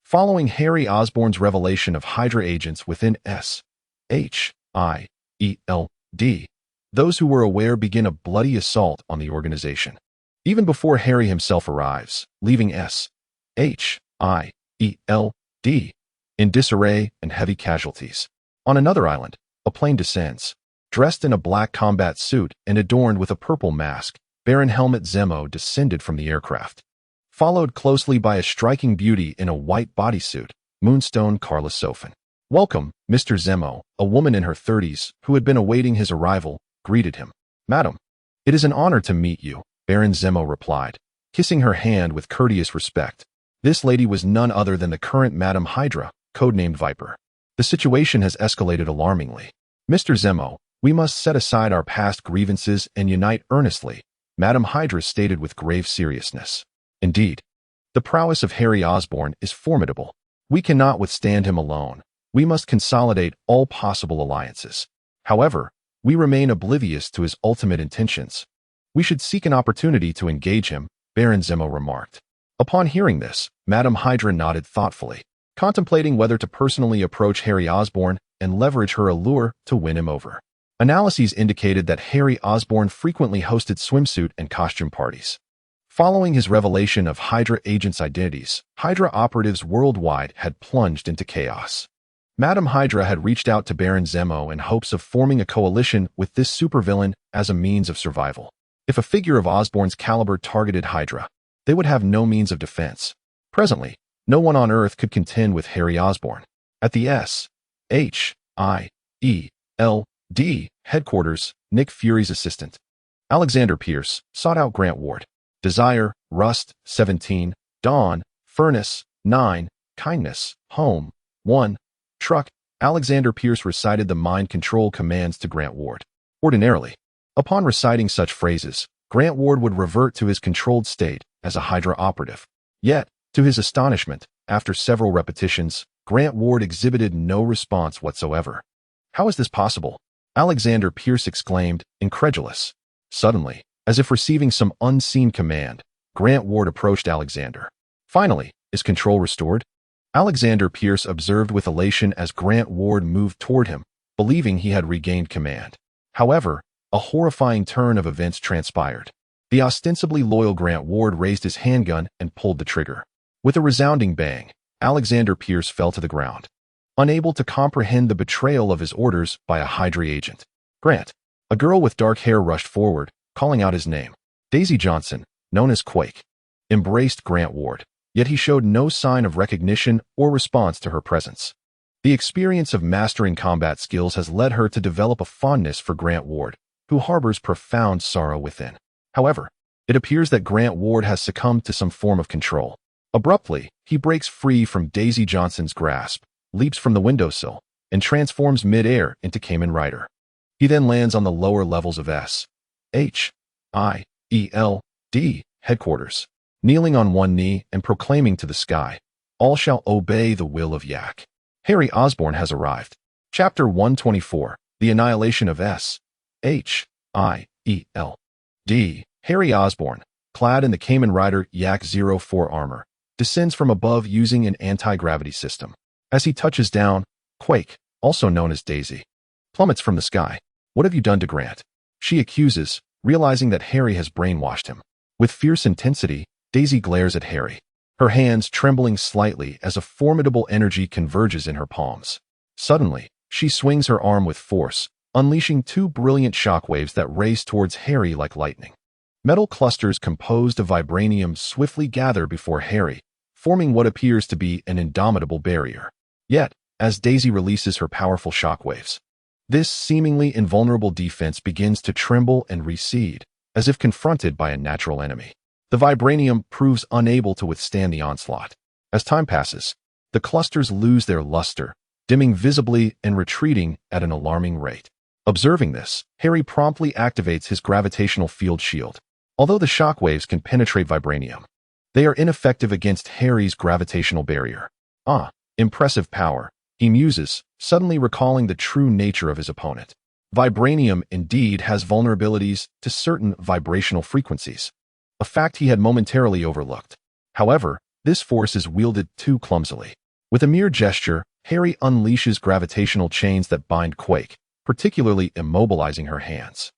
Following Harry Osborn's revelation of Hydra agents within S.H.I.E.L.D., those who were aware begin a bloody assault on the organization. Even before Harry himself arrives, leaving S.H.I.E.L.D., in disarray and heavy casualties. On another island, a plane descends. Dressed in a black combat suit and adorned with a purple mask, Baron Helmut Zemo descended from the aircraft. Followed closely by a striking beauty in a white bodysuit, Moonstone Carla Sofin. "Welcome, Mr. Zemo," a woman in her 30s, who had been awaiting his arrival, greeted him. "Madam, it is an honor to meet you," Baron Zemo replied, kissing her hand with courteous respect. This lady was none other than the current Madam Hydra, codenamed Viper. "The situation has escalated alarmingly. Mr. Zemo, we must set aside our past grievances and unite earnestly," Madam Hydra stated with grave seriousness. "Indeed, the prowess of Harry Osborn is formidable. We cannot withstand him alone. We must consolidate all possible alliances. However, we remain oblivious to his ultimate intentions. We should seek an opportunity to engage him," Baron Zemo remarked. Upon hearing this, Madam Hydra nodded thoughtfully, contemplating whether to personally approach Harry Osborn and leverage her allure to win him over. Analyses indicated that Harry Osborn frequently hosted swimsuit and costume parties. Following his revelation of Hydra agents' identities, Hydra operatives worldwide had plunged into chaos. Madam Hydra had reached out to Baron Zemo in hopes of forming a coalition with this supervillain as a means of survival. If a figure of Osborn's caliber targeted Hydra, they would have no means of defense. Presently, no one on Earth could contend with Harry Osborn. At the SHIELD headquarters, Nick Fury's assistant, Alexander Pierce, sought out Grant Ward. Desire, Rust, 17, Dawn, Furnace, 9, Kindness, Home, 1, Truck. Alexander Pierce recited the mind control commands to Grant Ward. Ordinarily, upon reciting such phrases, Grant Ward would revert to his controlled state as a Hydra operative. Yet, to his astonishment, after several repetitions, Grant Ward exhibited no response whatsoever. "How is this possible?" Alexander Pierce exclaimed, incredulous. Suddenly, as if receiving some unseen command, Grant Ward approached Alexander. "Finally, is control restored?" Alexander Pierce observed with elation as Grant Ward moved toward him, believing he had regained command. However, a horrifying turn of events transpired. The ostensibly loyal Grant Ward raised his handgun and pulled the trigger. With a resounding bang, Alexander Pierce fell to the ground, unable to comprehend the betrayal of his orders by a Hydra agent. "Grant!" A girl with dark hair rushed forward, calling out his name. Daisy Johnson, known as Quake, embraced Grant Ward, yet he showed no sign of recognition or response to her presence. The experience of mastering combat skills has led her to develop a fondness for Grant Ward, who harbors profound sorrow within. However, it appears that Grant Ward has succumbed to some form of control. Abruptly, he breaks free from Daisy Johnson's grasp, leaps from the windowsill, and transforms mid-air into Kamen Rider. He then lands on the lower levels of SHIELD headquarters, kneeling on one knee and proclaiming to the sky, "All shall obey the will of Yak." Harry Osborn has arrived. Chapter 124, The Annihilation of SHIELD. Harry Osborn, clad in the Kamen Rider Yak-04 armor, descends from above using an anti-gravity system. As he touches down, Quake, also known as Daisy, plummets from the sky. "What have you done to Grant?" she accuses, realizing that Harry has brainwashed him. With fierce intensity, Daisy glares at Harry, her hands trembling slightly as a formidable energy converges in her palms. Suddenly, she swings her arm with force, unleashing two brilliant shockwaves that race towards Harry like lightning. Metal clusters composed of vibranium swiftly gather before Harry, forming what appears to be an indomitable barrier. Yet, as Daisy releases her powerful shockwaves, this seemingly invulnerable defense begins to tremble and recede, as if confronted by a natural enemy. The vibranium proves unable to withstand the onslaught. As time passes, the clusters lose their luster, dimming visibly and retreating at an alarming rate. Observing this, Harry promptly activates his gravitational field shield. Although the shockwaves can penetrate vibranium, they are ineffective against Harry's gravitational barrier. Impressive power, he muses, suddenly recalling the true nature of his opponent. Vibranium indeed has vulnerabilities to certain vibrational frequencies, a fact he had momentarily overlooked. However, this force is wielded too clumsily. With a mere gesture, Harry unleashes gravitational chains that bind Quake, particularly immobilizing her hands.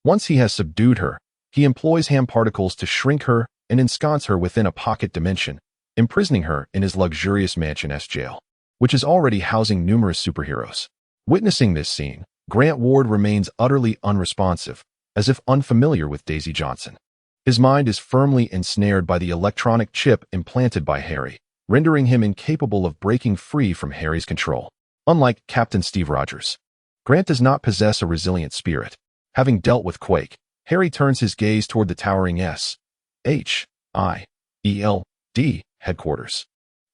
Once he has subdued her, he employs nanoparticles to shrink her and ensconce her within a pocket dimension, imprisoning her in his luxurious mansion S jail, which is already housing numerous superheroes. Witnessing this scene, Grant Ward remains utterly unresponsive, as if unfamiliar with Daisy Johnson. His mind is firmly ensnared by the electronic chip implanted by Harry, rendering him incapable of breaking free from Harry's control. Unlike Captain Steve Rogers, Grant does not possess a resilient spirit. Having dealt with Quake, Harry turns his gaze toward the towering SHIELD headquarters.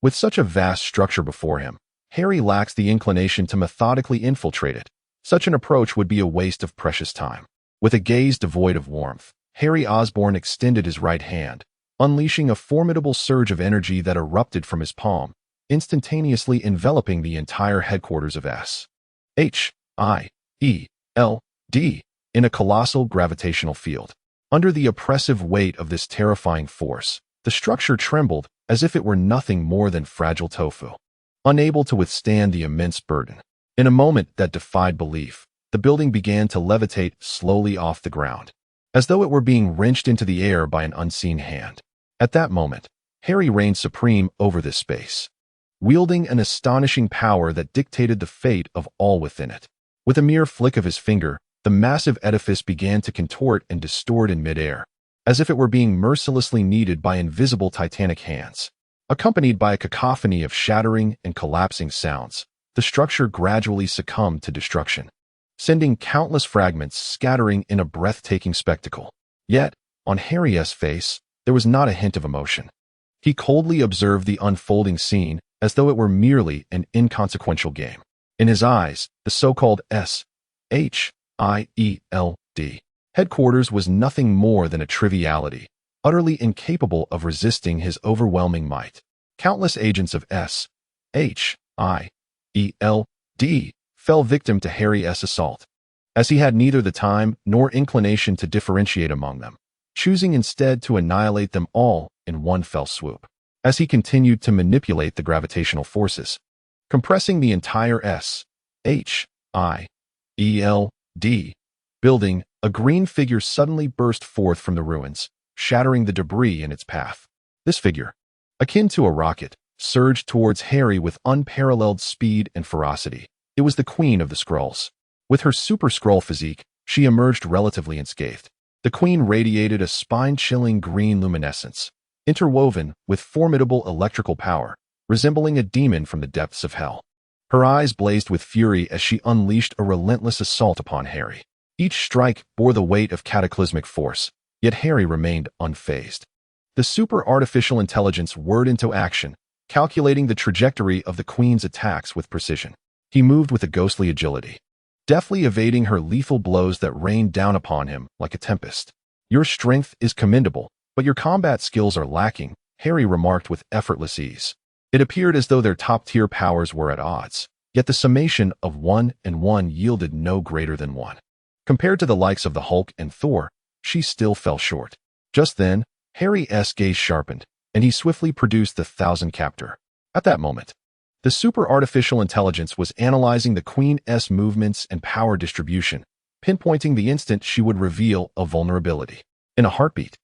With such a vast structure before him, Harry lacks the inclination to methodically infiltrate it. Such an approach would be a waste of precious time. With a gaze devoid of warmth, Harry Osborn extended his right hand, unleashing a formidable surge of energy that erupted from his palm, instantaneously enveloping the entire headquarters of SHIELD in a colossal gravitational field. Under the oppressive weight of this terrifying force, the structure trembled as if it were nothing more than fragile tofu, unable to withstand the immense burden. In a moment that defied belief, the building began to levitate slowly off the ground, as though it were being wrenched into the air by an unseen hand. At that moment, Harry reigned supreme over this space, wielding an astonishing power that dictated the fate of all within it. With a mere flick of his finger, the massive edifice began to contort and distort in midair, as if it were being mercilessly kneaded by invisible titanic hands. Accompanied by a cacophony of shattering and collapsing sounds, the structure gradually succumbed to destruction, sending countless fragments scattering in a breathtaking spectacle. Yet, on Harry's face, there was not a hint of emotion. He coldly observed the unfolding scene as though it were merely an inconsequential game. In his eyes, the so-called SHIELD headquarters was nothing more than a triviality, utterly incapable of resisting his overwhelming might. Countless agents of SHIELD fell victim to Harry's assault, as he had neither the time nor inclination to differentiate among them, choosing instead to annihilate them all in one fell swoop. As he continued to manipulate the gravitational forces, compressing the entire SHIELD building, a green figure suddenly burst forth from the ruins, shattering the debris in its path. This figure, akin to a rocket, surged towards Harry with unparalleled speed and ferocity. It was the Queen of the Skrulls. With her super Skrull physique, she emerged relatively unscathed. The Queen radiated a spine-chilling green luminescence, interwoven with formidable electrical power, resembling a demon from the depths of hell. Her eyes blazed with fury as she unleashed a relentless assault upon Harry. Each strike bore the weight of cataclysmic force, yet Harry remained unfazed. The super artificial intelligence whirred into action, calculating the trajectory of the Queen's attacks with precision. He moved with a ghostly agility, deftly evading her lethal blows that rained down upon him like a tempest. "Your strength is commendable, but your combat skills are lacking," Harry remarked with effortless ease. It appeared as though their top-tier powers were at odds, yet the summation of 1 and 1 yielded no greater than 1. Compared to the likes of the Hulk and Thor, she still fell short. Just then, Harry's gaze sharpened, and he swiftly produced the 1000 captor. At that moment, the super artificial intelligence was analyzing the Queen's movements and power distribution, pinpointing the instant she would reveal a vulnerability. In a heartbeat,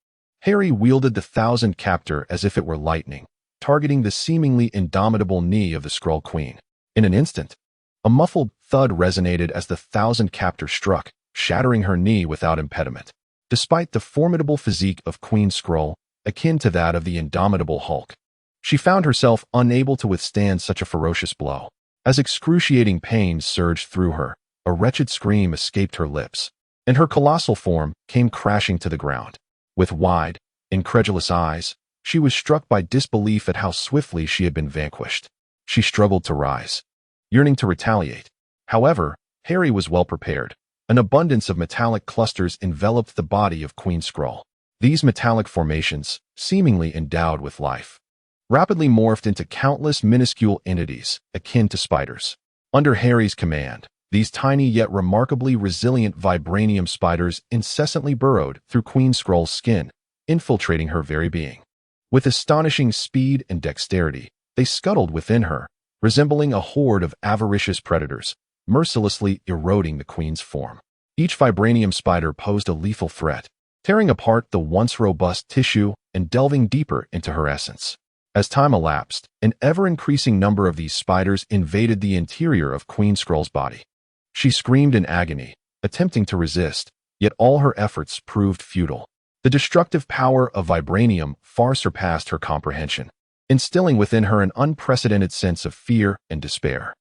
Harry wielded the 1000 captor as if it were lightning, targeting the seemingly indomitable knee of the Skrull Queen. In an instant, a muffled thud resonated as the 1000 captor struck, shattering her knee without impediment. Despite the formidable physique of Queen Skrull, akin to that of the indomitable Hulk, she found herself unable to withstand such a ferocious blow. As excruciating pain surged through her, a wretched scream escaped her lips, and her colossal form came crashing to the ground. With wide, incredulous eyes, she was struck by disbelief at how swiftly she had been vanquished. She struggled to rise, yearning to retaliate. However, Harry was well prepared. An abundance of metallic clusters enveloped the body of Queen Skrull. These metallic formations, seemingly endowed with life, rapidly morphed into countless minuscule entities, akin to spiders. Under Harry's command, these tiny yet remarkably resilient vibranium spiders incessantly burrowed through Queen Skrull's skin, infiltrating her very being. With astonishing speed and dexterity, they scuttled within her, resembling a horde of avaricious predators, mercilessly eroding the Queen's form. Each vibranium spider posed a lethal threat, tearing apart the once robust tissue and delving deeper into her essence. As time elapsed, an ever-increasing number of these spiders invaded the interior of Queen Skrull's body. She screamed in agony, attempting to resist, yet all her efforts proved futile. The destructive power of vibranium far surpassed her comprehension, instilling within her an unprecedented sense of fear and despair.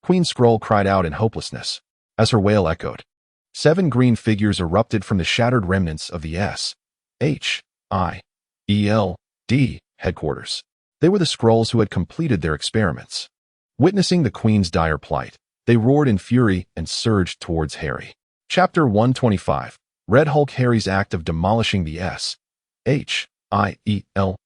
Queen Skrull cried out in hopelessness. As her wail echoed, 7 green figures erupted from the shattered remnants of the SHIELD headquarters. They were the Skrulls who had completed their experiments. Witnessing the Queen's dire plight, they roared in fury and surged towards Harry. Chapter 125. Red Hulk. Harry's act of demolishing the SHIELD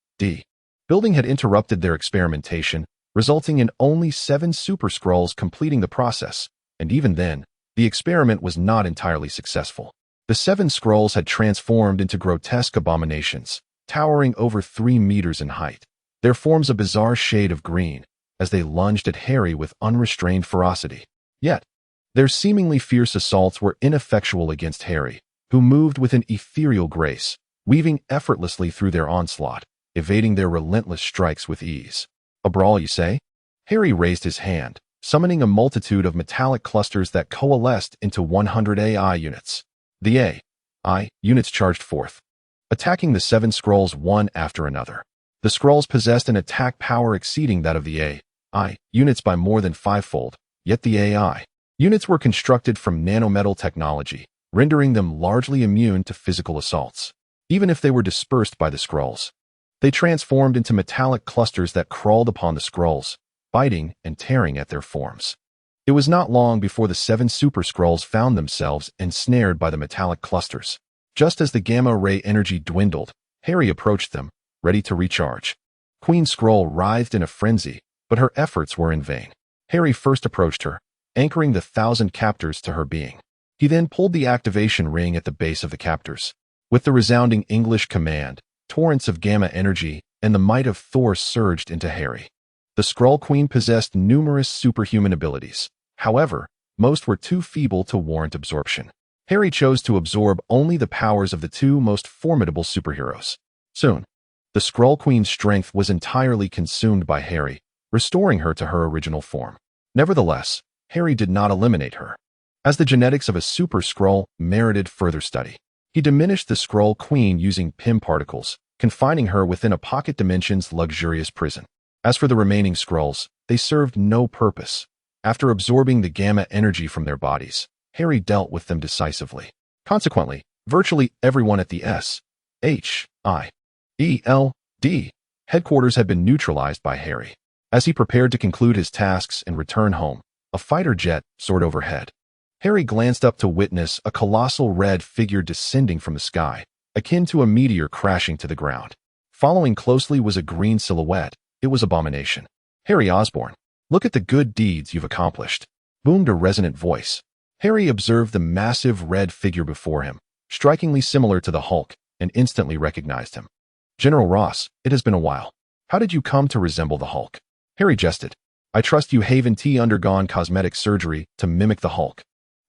building had interrupted their experimentation, resulting in only 7 Super Skrulls completing the process, and even then, the experiment was not entirely successful. The 7 Skrulls had transformed into grotesque abominations, towering over 3 meters in height, their forms a bizarre shade of green, as they lunged at Harry with unrestrained ferocity. Yet, their seemingly fierce assaults were ineffectual against Harry, who moved with an ethereal grace, weaving effortlessly through their onslaught, evading their relentless strikes with ease. A brawl, you say? Harry raised his hand, summoning a multitude of metallic clusters that coalesced into 100 AI units. The AI units charged forth, attacking the 7 Skrulls one after another. The Skrulls possessed an attack power exceeding that of the AI units by more than 5-fold, yet the AI units were constructed from nanometal technology, rendering them largely immune to physical assaults. Even if they were dispersed by the Skrulls, they transformed into metallic clusters that crawled upon the Skrulls, biting and tearing at their forms. It was not long before the 7 Super Skrulls found themselves ensnared by the metallic clusters. Just as the gamma-ray energy dwindled, Harry approached them, ready to recharge. Queen Skrull writhed in a frenzy, but her efforts were in vain. Harry first approached her, anchoring the 1,000 captors to her being. He then pulled the activation ring at the base of the captors. With the resounding English command, torrents of gamma energy and the might of Thor surged into Harry. The Skrull Queen possessed numerous superhuman abilities. However, most were too feeble to warrant absorption. Harry chose to absorb only the powers of the 2 most formidable superheroes. Soon, the Skrull Queen's strength was entirely consumed by Harry, restoring her to her original form. Nevertheless, Harry did not eliminate her, as the genetics of a Super Skrull merited further study. He diminished the Skrull Queen using PIM particles, confining her within a pocket dimension's luxurious prison. As for the remaining Skrulls, they served no purpose. After absorbing the gamma energy from their bodies, Harry dealt with them decisively. Consequently, virtually everyone at the SHIELD headquarters had been neutralized by Harry. As he prepared to conclude his tasks and return home, a fighter jet soared overhead. Harry glanced up to witness a colossal red figure descending from the sky, akin to a meteor crashing to the ground. Following closely was a green silhouette. It was Abomination. "Harry Osborn, look at the good deeds you've accomplished," boomed a resonant voice. Harry observed the massive red figure before him, strikingly similar to the Hulk, and instantly recognized him. "General Ross, it has been a while. How did you come to resemble the Hulk?" Harry jested. "I trust you haven't undergone cosmetic surgery to mimic the Hulk.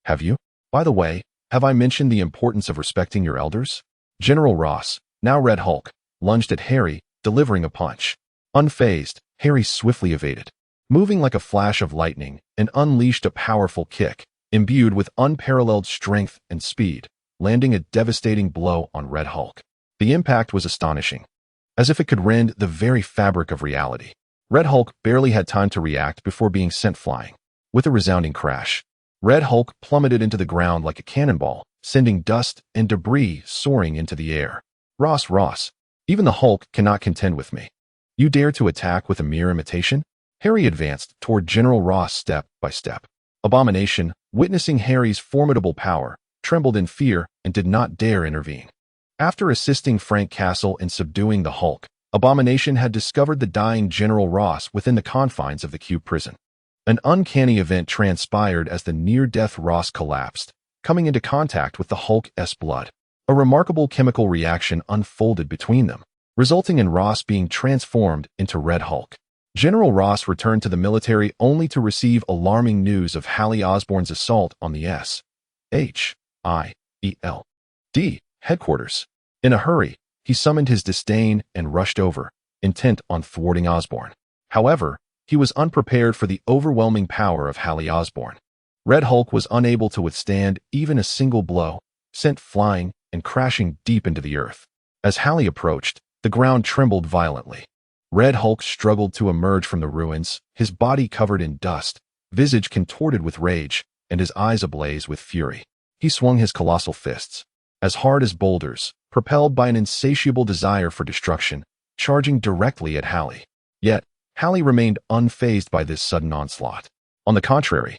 Have you? By the way, have I mentioned the importance of respecting your elders?" General Ross, now Red Hulk, lunged at Harry, delivering a punch. Unfazed, Harry swiftly evaded, moving like a flash of lightning, and unleashed a powerful kick, imbued with unparalleled strength and speed, landing a devastating blow on Red Hulk. The impact was astonishing, as if it could rend the very fabric of reality. Red Hulk barely had time to react before being sent flying. With a resounding crash, Red Hulk plummeted into the ground like a cannonball, sending dust and debris soaring into the air. Ross, even the Hulk cannot contend with me. You dare to attack with a mere imitation?" Harry advanced toward General Ross step by step. Abomination, witnessing Harry's formidable power, trembled in fear and did not dare intervene. After assisting Frank Castle in subduing the Hulk, Abomination had discovered the dying General Ross within the confines of the Cube prison. An uncanny event transpired as the near-death Ross collapsed, coming into contact with the Hulk's blood. A remarkable chemical reaction unfolded between them, resulting in Ross being transformed into Red Hulk. General Ross returned to the military only to receive alarming news of Hallie Osborn's assault on the SHIELD headquarters. In a hurry, he summoned his disdain and rushed over, intent on thwarting Osborn. However, he was unprepared for the overwhelming power of Hallie Osborn. Red Hulk was unable to withstand even a single blow, sent flying and crashing deep into the earth. As Hallie approached, the ground trembled violently. Red Hulk struggled to emerge from the ruins, his body covered in dust, visage contorted with rage, and his eyes ablaze with fury. He swung his colossal fists, as hard as boulders, propelled by an insatiable desire for destruction, charging directly at Hallie. Yet, Hallie remained unfazed by this sudden onslaught. On the contrary,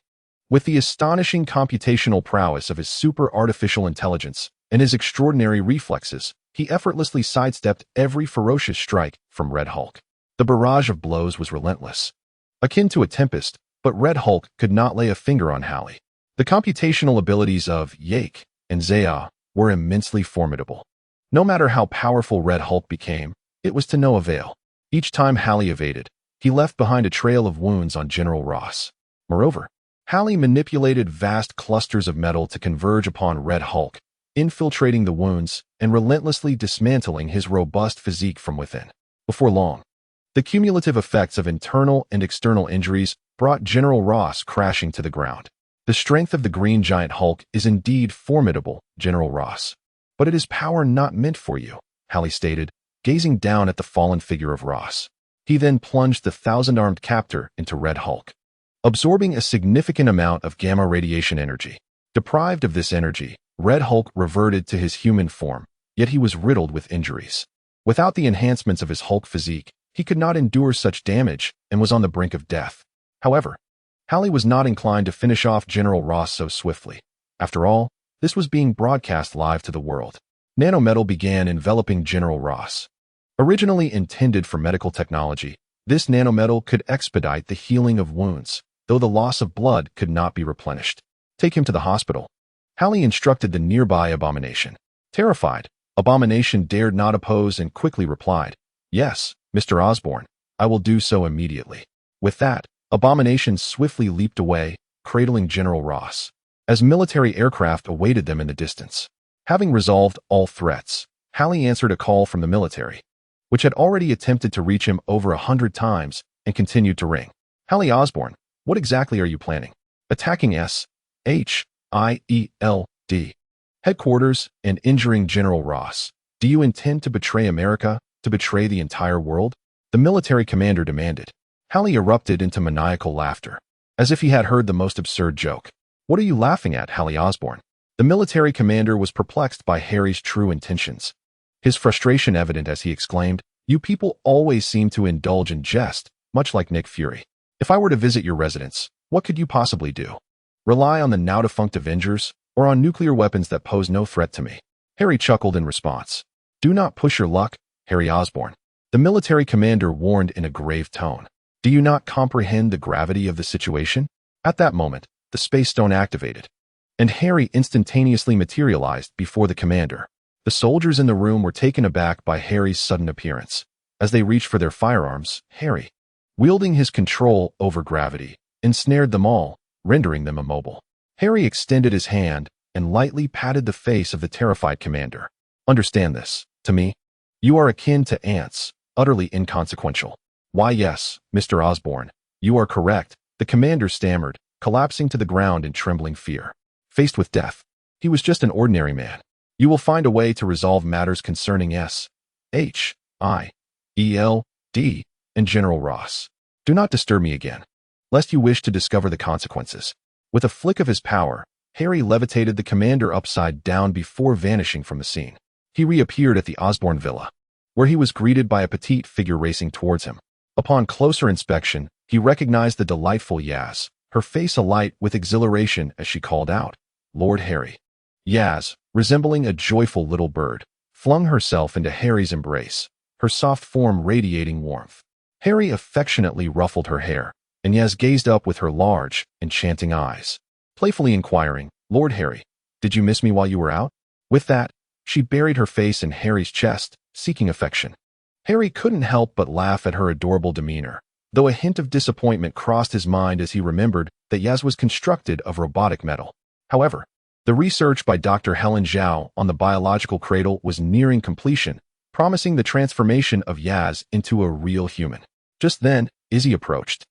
with the astonishing computational prowess of his super artificial intelligence and his extraordinary reflexes, he effortlessly sidestepped every ferocious strike from Red Hulk. The barrage of blows was relentless, akin to a tempest, but Red Hulk could not lay a finger on Hallie. The computational abilities of Yake and Zaya were immensely formidable. No matter how powerful Red Hulk became, it was to no avail. Each time Hallie evaded, he left behind a trail of wounds on General Ross. Moreover, Hallie manipulated vast clusters of metal to converge upon Red Hulk, infiltrating the wounds and relentlessly dismantling his robust physique from within. Before long, the cumulative effects of internal and external injuries brought General Ross crashing to the ground. The strength of the Green Giant Hulk is indeed formidable, General Ross. But it is power not meant for you, Hallie stated, gazing down at the fallen figure of Ross. He then plunged the thousand-armed captor into Red Hulk, absorbing a significant amount of gamma radiation energy. Deprived of this energy, Red Hulk reverted to his human form, yet he was riddled with injuries. Without the enhancements of his Hulk physique, he could not endure such damage and was on the brink of death. However, Hallie was not inclined to finish off General Ross so swiftly. After all, this was being broadcast live to the world. Nanometal began enveloping General Ross. Originally intended for medical technology, this nanometal could expedite the healing of wounds, though the loss of blood could not be replenished. Take him to the hospital. Hallie instructed the nearby Abomination. Terrified, Abomination dared not oppose and quickly replied, "Yes, Mr. Osborn, I will do so immediately." With that, Abomination swiftly leaped away, cradling General Ross, as military aircraft awaited them in the distance. Having resolved all threats, Hallie answered a call from the military, which had already attempted to reach him over 100 times and continued to ring. "Hallie Osborn, what exactly are you planning? Attacking S.H.I.E.L.D. headquarters and injuring General Ross. Do you intend to betray America, to betray the entire world?" the military commander demanded. Hallie erupted into maniacal laughter, as if he had heard the most absurd joke. "What are you laughing at, Hallie Osborn?" The military commander was perplexed by Harry's true intentions. His frustration evident as he exclaimed, "You people always seem to indulge in jest, much like Nick Fury. If I were to visit your residence, what could you possibly do? Rely on the now-defunct Avengers, or on nuclear weapons that pose no threat to me?" Harry chuckled in response. "Do not push your luck, Harry Osborn," the military commander warned in a grave tone. "Do you not comprehend the gravity of the situation?" At that moment, the Space Stone activated, and Harry instantaneously materialized before the commander. The soldiers in the room were taken aback by Harry's sudden appearance. As they reached for their firearms, Harry, wielding his control over gravity, ensnared them all, rendering them immobile. Harry extended his hand and lightly patted the face of the terrified commander. "Understand this. To me, you are akin to ants, utterly inconsequential." "Why, yes, Mr. Osborn, you are correct," the commander stammered, collapsing to the ground in trembling fear. Faced with death, he was just an ordinary man. "You will find a way to resolve matters concerning S.H.I.E.L.D. and General Ross. Do not disturb me again, lest you wish to discover the consequences." With a flick of his power, Harry levitated the commander upside down before vanishing from the scene. He reappeared at the Osborn villa, where he was greeted by a petite figure racing towards him. Upon closer inspection, he recognized the delightful Yaz, her face alight with exhilaration as she called out, "Lord Harry." Yaz, resembling a joyful little bird, flung herself into Harry's embrace, her soft form radiating warmth. Harry affectionately ruffled her hair, and Yaz gazed up with her large, enchanting eyes, playfully inquiring, "Lord Harry, did you miss me while you were out?" With that, she buried her face in Harry's chest, seeking affection. Harry couldn't help but laugh at her adorable demeanor, though a hint of disappointment crossed his mind as he remembered that Yaz was constructed of robotic metal. However, the research by Dr. Helen Zhao on the biological cradle was nearing completion, promising the transformation of Yaz into a real human. Just then, Izzy approached,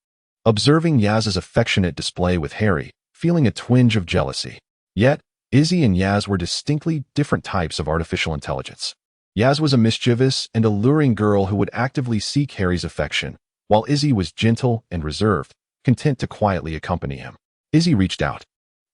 observing Yaz's affectionate display with Harry, feeling a twinge of jealousy. Yet, Izzy and Yaz were distinctly different types of artificial intelligence. Yaz was a mischievous and alluring girl who would actively seek Harry's affection, while Izzy was gentle and reserved, content to quietly accompany him. Izzy reached out,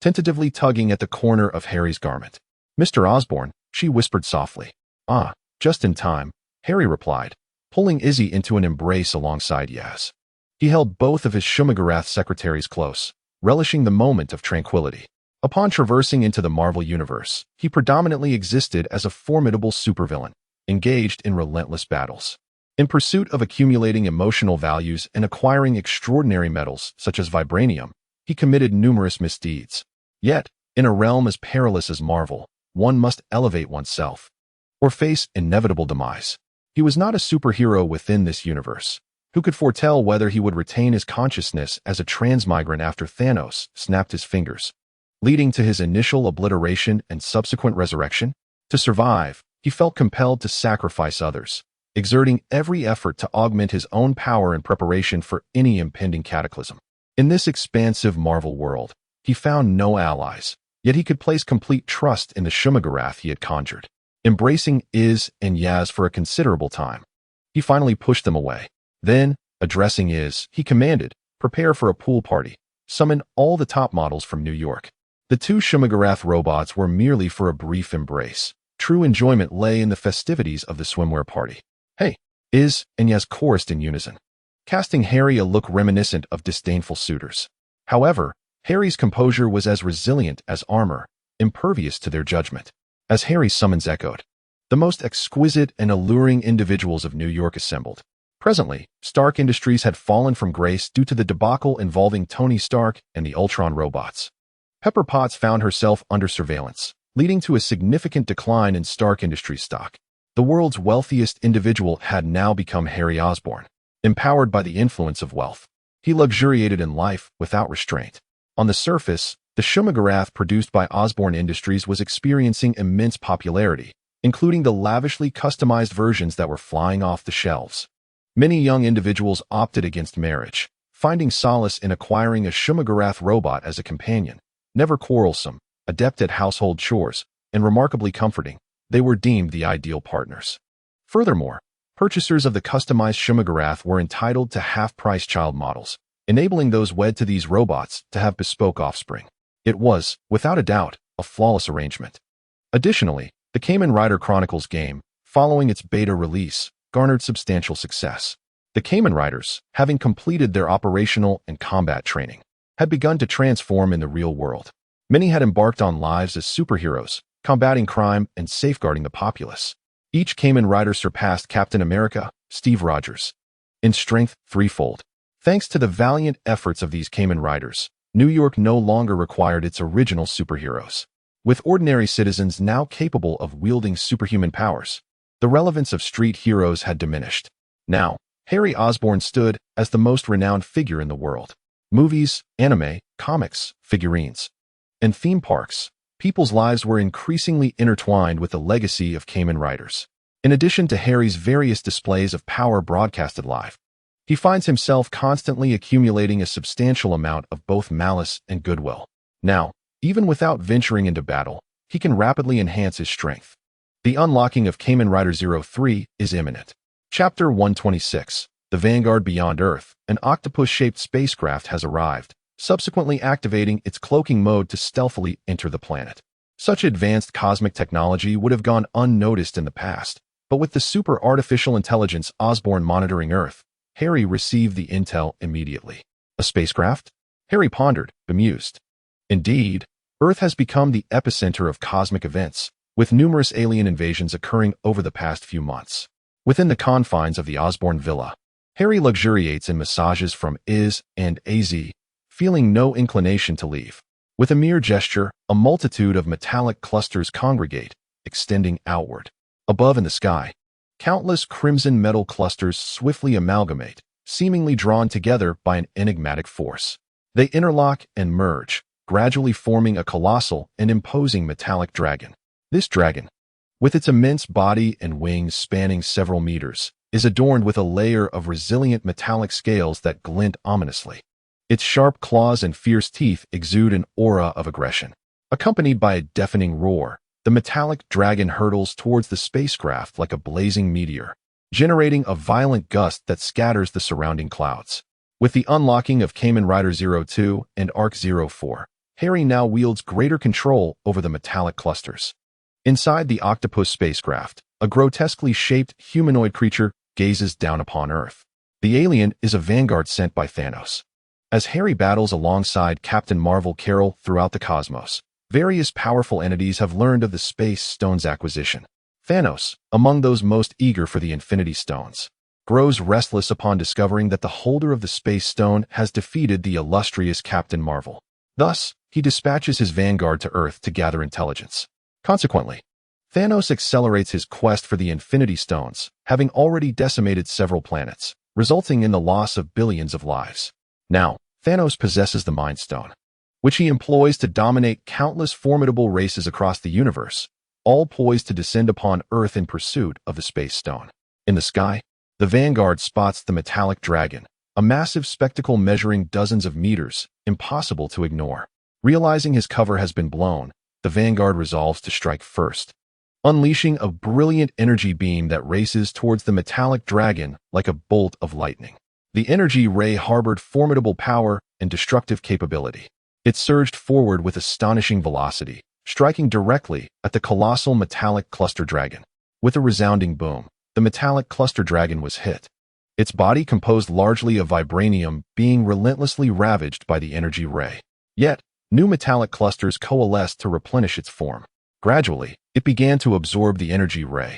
tentatively tugging at the corner of Harry's garment. "Mr. Osborn," she whispered softly. "Ah, just in time," Harry replied, pulling Izzy into an embrace alongside Yaz. He held both of his Shumagarath secretaries close, relishing the moment of tranquility. Upon traversing into the Marvel Universe, he predominantly existed as a formidable supervillain, engaged in relentless battles. In pursuit of accumulating emotional values and acquiring extraordinary metals such as vibranium, he committed numerous misdeeds. Yet, in a realm as perilous as Marvel, one must elevate oneself, or face inevitable demise. He was not a superhero within this universe. Who could foretell whether he would retain his consciousness as a transmigrant after Thanos snapped his fingers, leading to his initial obliteration and subsequent resurrection? To survive, he felt compelled to sacrifice others, exerting every effort to augment his own power in preparation for any impending cataclysm. In this expansive Marvel world, he found no allies, yet he could place complete trust in the Shumagarath he had conjured. Embracing Iz and Yaz for a considerable time, he finally pushed them away. Then, addressing Iz, he commanded, "Prepare for a pool party. Summon all the top models from New York." The two Shumagarath robots were merely for a brief embrace. True enjoyment lay in the festivities of the swimwear party. "Hey," Iz and Yaz chorused in unison, casting Harry a look reminiscent of disdainful suitors. However, Harry's composure was as resilient as armor, impervious to their judgment. As Harry's summons echoed, the most exquisite and alluring individuals of New York assembled. Presently, Stark Industries had fallen from grace due to the debacle involving Tony Stark and the Ultron robots. Pepper Potts found herself under surveillance, leading to a significant decline in Stark Industries stock. The world's wealthiest individual had now become Harry Osborn. Empowered by the influence of wealth, he luxuriated in life without restraint. On the surface, the Shumagarath produced by Osborn Industries was experiencing immense popularity, including the lavishly customized versions that were flying off the shelves. Many young individuals opted against marriage, finding solace in acquiring a Shumagarath robot as a companion. Never quarrelsome, adept at household chores, and remarkably comforting, they were deemed the ideal partners. Furthermore, purchasers of the customized Shumagarath were entitled to half-price child models, enabling those wed to these robots to have bespoke offspring. It was, without a doubt, a flawless arrangement. Additionally, the Kamen Rider Chronicles game, following its beta release, garnered substantial success. The Kamen Riders, having completed their operational and combat training, had begun to transform in the real world. Many had embarked on lives as superheroes, combating crime and safeguarding the populace. Each Kamen Rider surpassed Captain America, Steve Rogers, in strength threefold. Thanks to the valiant efforts of these Kamen Riders, New York no longer required its original superheroes. With ordinary citizens now capable of wielding superhuman powers, the relevance of street heroes had diminished. Now, Harry Osborn stood as the most renowned figure in the world. Movies, anime, comics, figurines, and theme parks, people's lives were increasingly intertwined with the legacy of Kamen Riders. In addition to Harry's various displays of power broadcasted live, he finds himself constantly accumulating a substantial amount of both malice and goodwill. Now, even without venturing into battle, he can rapidly enhance his strength. The unlocking of Kamen Rider 03 is imminent. Chapter 126, The Vanguard Beyond Earth, an octopus-shaped spacecraft has arrived, subsequently activating its cloaking mode to stealthily enter the planet. Such advanced cosmic technology would have gone unnoticed in the past, but with the super artificial intelligence Osborn monitoring Earth, Harry received the intel immediately. A spacecraft? Harry pondered, bemused. Indeed, Earth has become the epicenter of cosmic events, with numerous alien invasions occurring over the past few months. Within the confines of the Osborn Villa, Harry luxuriates in massages from Iz and Az, feeling no inclination to leave. With a mere gesture, a multitude of metallic clusters congregate, extending outward. Above in the sky, countless crimson metal clusters swiftly amalgamate, seemingly drawn together by an enigmatic force. They interlock and merge, gradually forming a colossal and imposing metallic dragon. This dragon, with its immense body and wings spanning several meters, is adorned with a layer of resilient metallic scales that glint ominously. Its sharp claws and fierce teeth exude an aura of aggression. Accompanied by a deafening roar, the metallic dragon hurtles towards the spacecraft like a blazing meteor, generating a violent gust that scatters the surrounding clouds. With the unlocking of Kamen Rider 02 and Arc 04, Harry now wields greater control over the metallic clusters. Inside the octopus spacecraft, a grotesquely shaped humanoid creature gazes down upon Earth. The alien is a vanguard sent by Thanos. As Harry battles alongside Captain Marvel Carol throughout the cosmos, various powerful entities have learned of the Space Stone's acquisition. Thanos, among those most eager for the Infinity Stones, grows restless upon discovering that the holder of the Space Stone has defeated the illustrious Captain Marvel. Thus, he dispatches his vanguard to Earth to gather intelligence. Consequently, Thanos accelerates his quest for the Infinity Stones, having already decimated several planets, resulting in the loss of billions of lives. Now, Thanos possesses the Mind Stone, which he employs to dominate countless formidable races across the universe, all poised to descend upon Earth in pursuit of the Space Stone. In the sky, the vanguard spots the metallic dragon, a massive spectacle measuring dozens of meters, impossible to ignore. Realizing his cover has been blown, the vanguard resolves to strike first, unleashing a brilliant energy beam that races towards the metallic dragon like a bolt of lightning. The energy ray harbored formidable power and destructive capability. It surged forward with astonishing velocity, striking directly at the colossal metallic cluster dragon. With a resounding boom, the metallic cluster dragon was hit, its body composed largely of vibranium being relentlessly ravaged by the energy ray. Yet, new metallic clusters coalesced to replenish its form. Gradually, it began to absorb the energy ray,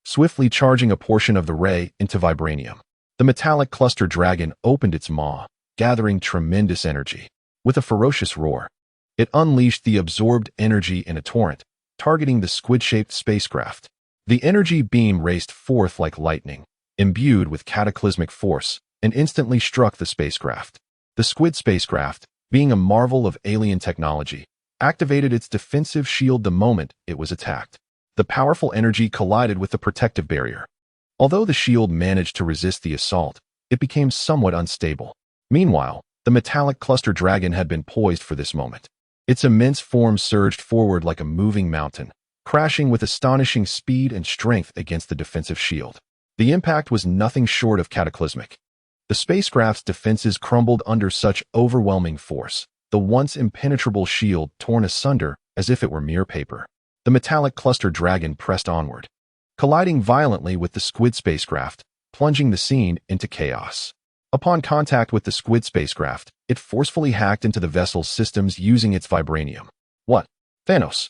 swiftly charging a portion of the ray into vibranium. The metallic cluster dragon opened its maw, gathering tremendous energy. With a ferocious roar, it unleashed the absorbed energy in a torrent, targeting the squid-shaped spacecraft. The energy beam raced forth like lightning, imbued with cataclysmic force, and instantly struck the spacecraft. The squid spacecraft, being a marvel of alien technology, activated its defensive shield the moment it was attacked. The powerful energy collided with the protective barrier. Although the shield managed to resist the assault, it became somewhat unstable. Meanwhile, the metallic cluster dragon had been poised for this moment. Its immense form surged forward like a moving mountain, crashing with astonishing speed and strength against the defensive shield. The impact was nothing short of cataclysmic. The spacecraft's defenses crumbled under such overwhelming force, the once impenetrable shield torn asunder as if it were mere paper. The metallic cluster dragon pressed onward, colliding violently with the squid spacecraft, plunging the scene into chaos. Upon contact with the squid spacecraft, it forcefully hacked into the vessel's systems using its vibranium. What? Thanos!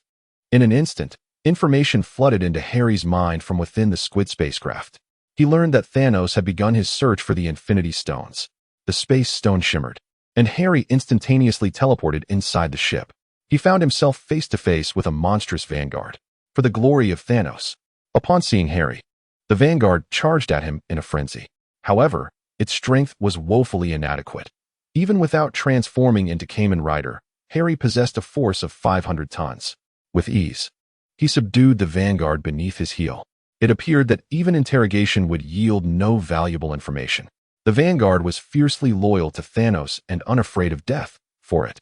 In an instant, information flooded into Harry's mind from within the squid spacecraft. He learned that Thanos had begun his search for the Infinity Stones. The Space Stone shimmered, and Harry instantaneously teleported inside the ship. He found himself face to face with a monstrous vanguard. For the glory of Thanos! Upon seeing Harry, the vanguard charged at him in a frenzy. However, its strength was woefully inadequate. Even without transforming into Kamen Rider, Harry possessed a force of 500 tons. With ease, he subdued the vanguard beneath his heel. It appeared that even interrogation would yield no valuable information. The vanguard was fiercely loyal to Thanos and unafraid of death for it.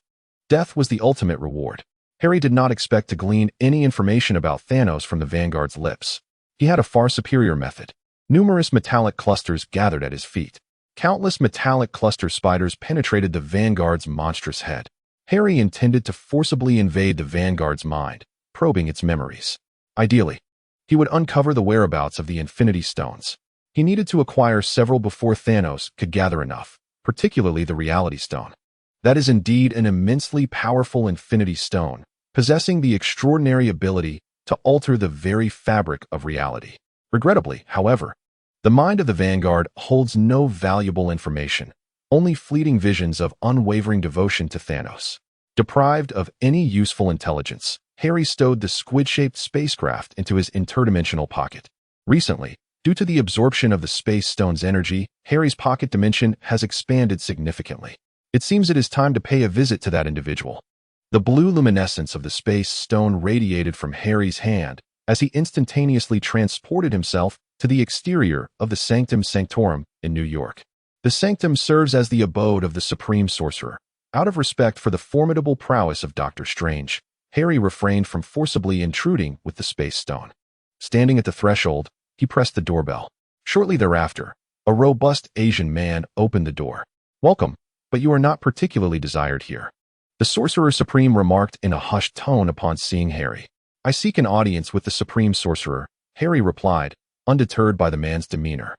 Death was the ultimate reward. Harry did not expect to glean any information about Thanos from the vanguard's lips. He had a far superior method. Numerous metallic clusters gathered at his feet. Countless metallic cluster spiders penetrated the vanguard's monstrous head. Harry intended to forcibly invade the vanguard's mind, probing its memories. Ideally, he would uncover the whereabouts of the Infinity Stones. He needed to acquire several before Thanos could gather enough, particularly the Reality Stone. That is indeed an immensely powerful Infinity Stone, possessing the extraordinary ability to alter the very fabric of reality. Regrettably, however, the mind of the Vanguard holds no valuable information, only fleeting visions of unwavering devotion to Thanos. Deprived of any useful intelligence, Harry stowed the squid-shaped spacecraft into his interdimensional pocket. Recently, due to the absorption of the Space Stone's energy, Harry's pocket dimension has expanded significantly. It seems it is time to pay a visit to that individual. The blue luminescence of the Space Stone radiated from Harry's hand, as he instantaneously transported himself to the exterior of the Sanctum Sanctorum in New York. The Sanctum serves as the abode of the Supreme Sorcerer. Out of respect for the formidable prowess of Doctor Strange, Harry refrained from forcibly intruding with the Space Stone. Standing at the threshold, he pressed the doorbell. Shortly thereafter, a robust Asian man opened the door. "Welcome, but you are not particularly desired here," the Sorcerer Supreme remarked in a hushed tone upon seeing Harry. "I seek an audience with the Supreme Sorcerer," Harry replied, undeterred by the man's demeanor.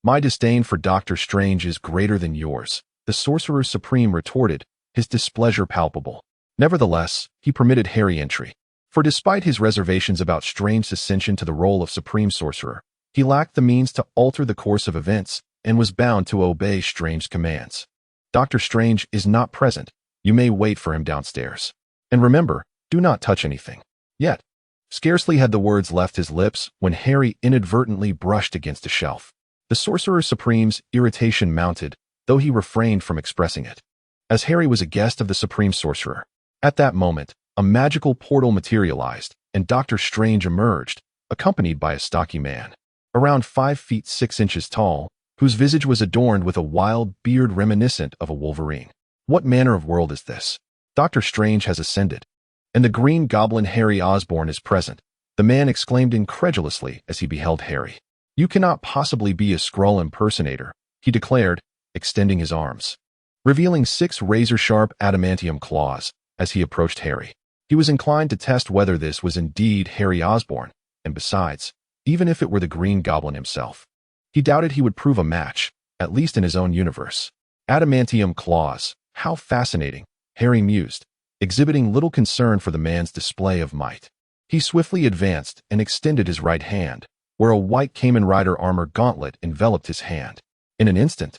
"My disdain for Doctor Strange is greater than yours," the Sorcerer Supreme retorted, his displeasure palpable. Nevertheless, he permitted Harry entry. For despite his reservations about Strange's ascension to the role of Supreme Sorcerer, he lacked the means to alter the course of events and was bound to obey Strange's commands. "Doctor Strange is not present. You may wait for him downstairs. And remember, do not touch anything." Yet, scarcely had the words left his lips when Harry inadvertently brushed against a shelf. The Sorcerer Supreme's irritation mounted, though he refrained from expressing it. As Harry was a guest of the Supreme Sorcerer, at that moment, a magical portal materialized, and Doctor Strange emerged, accompanied by a stocky man, around 5 feet 6 inches tall, whose visage was adorned with a wild beard reminiscent of a wolverine. "What manner of world is this? Doctor Strange has ascended, and the Green Goblin Harry Osborn is present," the man exclaimed incredulously as he beheld Harry. "You cannot possibly be a Skrull impersonator," he declared, extending his arms, revealing 6 razor-sharp adamantium claws as he approached Harry. He was inclined to test whether this was indeed Harry Osborn, and besides, even if it were the Green Goblin himself, he doubted he would prove a match, at least in his own universe. Adamantium claws, how fascinating, Harry mused, exhibiting little concern for the man's display of might. He swiftly advanced and extended his right hand, where a white Kamen Rider armor gauntlet enveloped his hand. In an instant,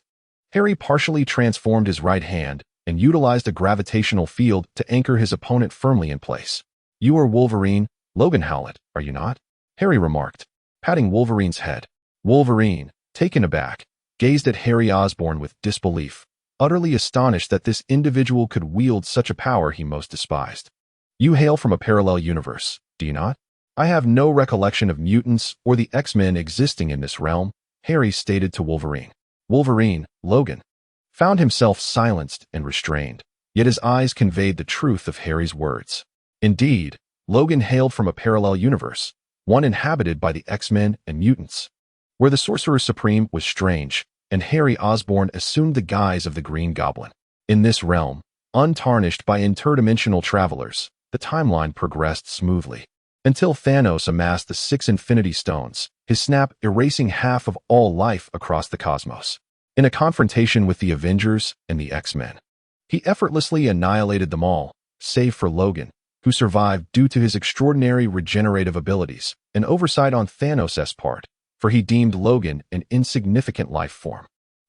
Harry partially transformed his right hand and utilized a gravitational field to anchor his opponent firmly in place. "You are Wolverine, Logan Howlett, are you not?" Harry remarked, patting Wolverine's head. Wolverine, taken aback, gazed at Harry Osborn with disbelief, utterly astonished that this individual could wield such a power he most despised. "You hail from a parallel universe, do you not?" "I have no recollection of mutants or the X-Men existing in this realm," Harry stated to Wolverine. Wolverine, Logan, found himself silenced and restrained, yet his eyes conveyed the truth of Harry's words. Indeed, Logan hailed from a parallel universe, one inhabited by the X-Men and mutants, where the Sorcerer Supreme was Strange, and Harry Osborn assumed the guise of the Green Goblin. In this realm, untarnished by interdimensional travelers, the timeline progressed smoothly, until Thanos amassed the 6 Infinity Stones, his snap erasing half of all life across the cosmos. In a confrontation with the Avengers and the X-Men, he effortlessly annihilated them all, save for Logan, who survived due to his extraordinary regenerative abilities, an oversight on Thanos' part, for he deemed Logan an insignificant life form.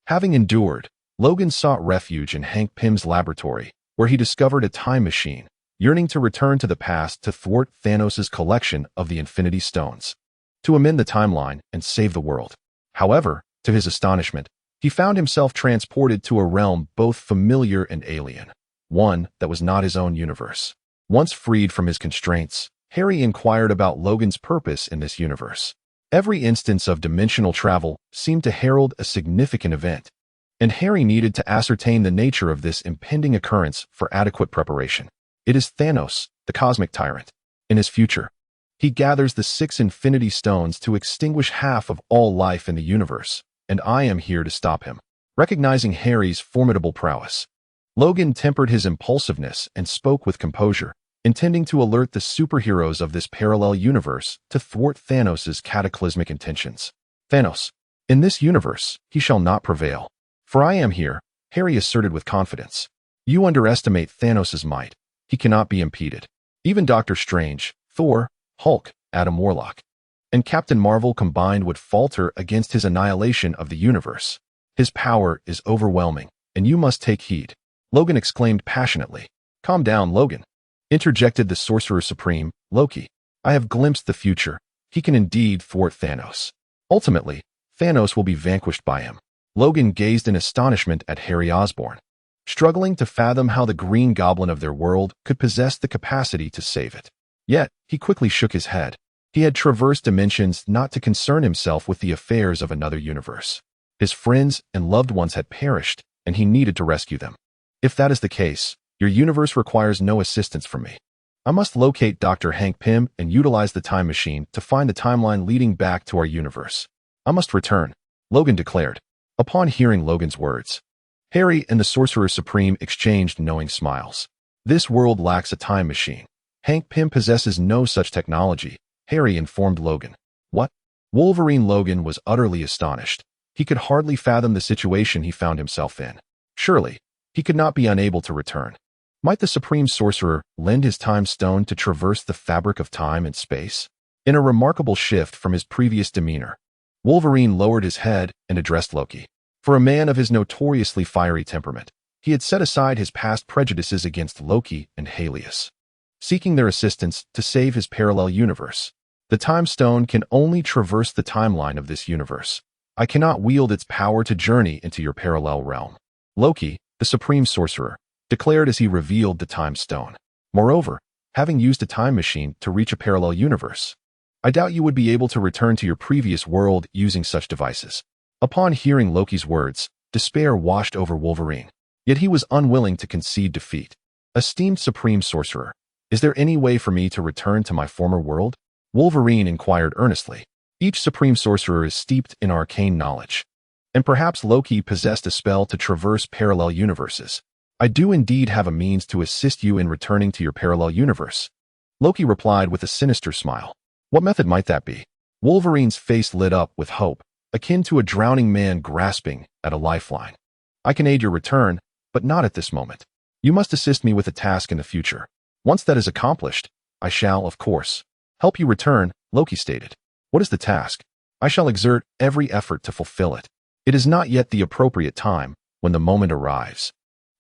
Having endured, Logan sought refuge in Hank Pym's laboratory, where he discovered a time machine, yearning to return to the past to thwart Thanos' collection of the Infinity Stones, to amend the timeline and save the world. However, to his astonishment, he found himself transported to a realm both familiar and alien, one that was not his own universe. Once freed from his constraints, Harry inquired about Logan's purpose in this universe. Every instance of dimensional travel seemed to herald a significant event, and Harry needed to ascertain the nature of this impending occurrence for adequate preparation. "It is Thanos, the cosmic tyrant. In his future, he gathers the 6 Infinity Stones to extinguish half of all life in the universe, and I am here to stop him." Recognizing Harry's formidable prowess, Logan tempered his impulsiveness and spoke with composure, intending to alert the superheroes of this parallel universe to thwart Thanos' cataclysmic intentions. "Thanos, in this universe, he shall not prevail. For I am here," Harry asserted with confidence. "You underestimate Thanos' might. He cannot be impeded. Even Doctor Strange, Thor, Hulk, Adam Warlock, and Captain Marvel combined would falter against his annihilation of the universe. His power is overwhelming, and you must take heed," Logan exclaimed passionately. "Calm down, Logan," interjected the Sorcerer Supreme, Loki. "I have glimpsed the future. He can indeed thwart Thanos. Ultimately, Thanos will be vanquished by him." Logan gazed in astonishment at Harry Osborn, struggling to fathom how the Green Goblin of their world could possess the capacity to save it. Yet, he quickly shook his head. He had traversed dimensions not to concern himself with the affairs of another universe. His friends and loved ones had perished, and he needed to rescue them. If that is the case, your universe requires no assistance from me. I must locate Dr. Hank Pym and utilize the time machine to find the timeline leading back to our universe. I must return, Logan declared. Upon hearing Logan's words, Harry and the Sorcerer Supreme exchanged knowing smiles. This world lacks a time machine. Hank Pym possesses no such technology, Harry informed Logan. What? Wolverine Logan was utterly astonished. He could hardly fathom the situation he found himself in. Surely, he could not be unable to return. Might the Supreme Sorcerer lend his time stone to traverse the fabric of time and space? In a remarkable shift from his previous demeanor, Wolverine lowered his head and addressed Loki. For a man of his notoriously fiery temperament, he had set aside his past prejudices against Loki and Helios, seeking their assistance to save his parallel universe. The time stone can only traverse the timeline of this universe. I cannot wield its power to journey into your parallel realm. Loki, the Supreme Sorcerer, declared as he revealed the time stone. Moreover, having used a time machine to reach a parallel universe, I doubt you would be able to return to your previous world using such devices. Upon hearing Loki's words, despair washed over Wolverine. Yet he was unwilling to concede defeat. Esteemed Supreme Sorcerer, is there any way for me to return to my former world? Wolverine inquired earnestly. Each Supreme Sorcerer is steeped in arcane knowledge, and perhaps Loki possessed a spell to traverse parallel universes. I do indeed have a means to assist you in returning to your parallel universe, Loki replied with a sinister smile. What method might that be? Wolverine's face lit up with hope, akin to a drowning man grasping at a lifeline. I can aid your return, but not at this moment. You must assist me with a task in the future. Once that is accomplished, I shall, of course, help you return, Loki stated. What is the task? I shall exert every effort to fulfill it. It is not yet the appropriate time. When the moment arrives,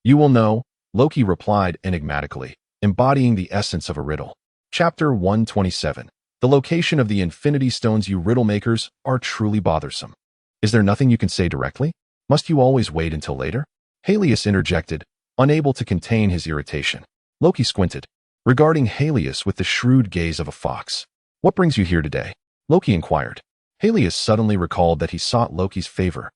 you will know, Loki replied enigmatically, embodying the essence of a riddle. Chapter 127. The location of the Infinity Stones. You riddle makers are truly bothersome. Is there nothing you can say directly? Must you always wait until later? Helios interjected, unable to contain his irritation. Loki squinted, regarding Helios with the shrewd gaze of a fox. What brings you here today? Loki inquired. Helios suddenly recalled that he sought Loki's favor.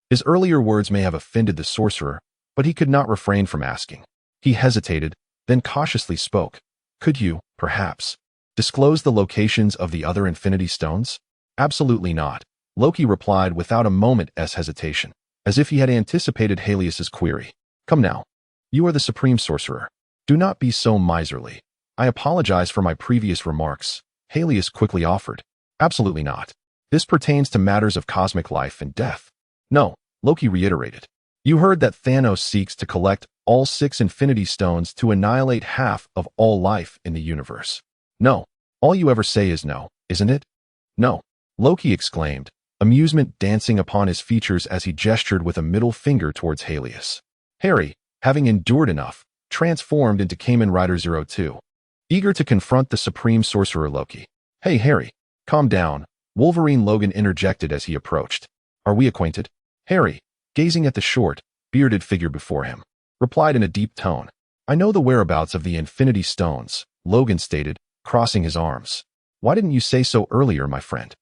His earlier words may have offended the sorcerer, but he could not refrain from asking. He hesitated, then cautiously spoke. Could you, perhaps, disclose the locations of the other Infinity Stones? Absolutely not, Loki replied without a moment's hesitation, as if he had anticipated Helios's query. Come now. You are the Supreme Sorcerer. Do not be so miserly. I apologize for my previous remarks, Helios quickly offered. Absolutely not. This pertains to matters of cosmic life and death. No, Loki reiterated. You heard that Thanos seeks to collect all 6 Infinity Stones to annihilate half of all life in the universe. No, all you ever say is no, isn't it? No, Loki exclaimed, amusement dancing upon his features as he gestured with a middle finger towards Helios. Harry, having endured enough, transformed into Kamen Rider 02, eager to confront the Supreme Sorcerer Loki. Hey Harry, calm down, Wolverine Logan interjected as he approached. Are we acquainted? Harry, gazing at the short, bearded figure before him, replied in a deep tone. I know the whereabouts of the Infinity Stones, Logan stated, crossing his arms. Why didn't you say so earlier, my friend?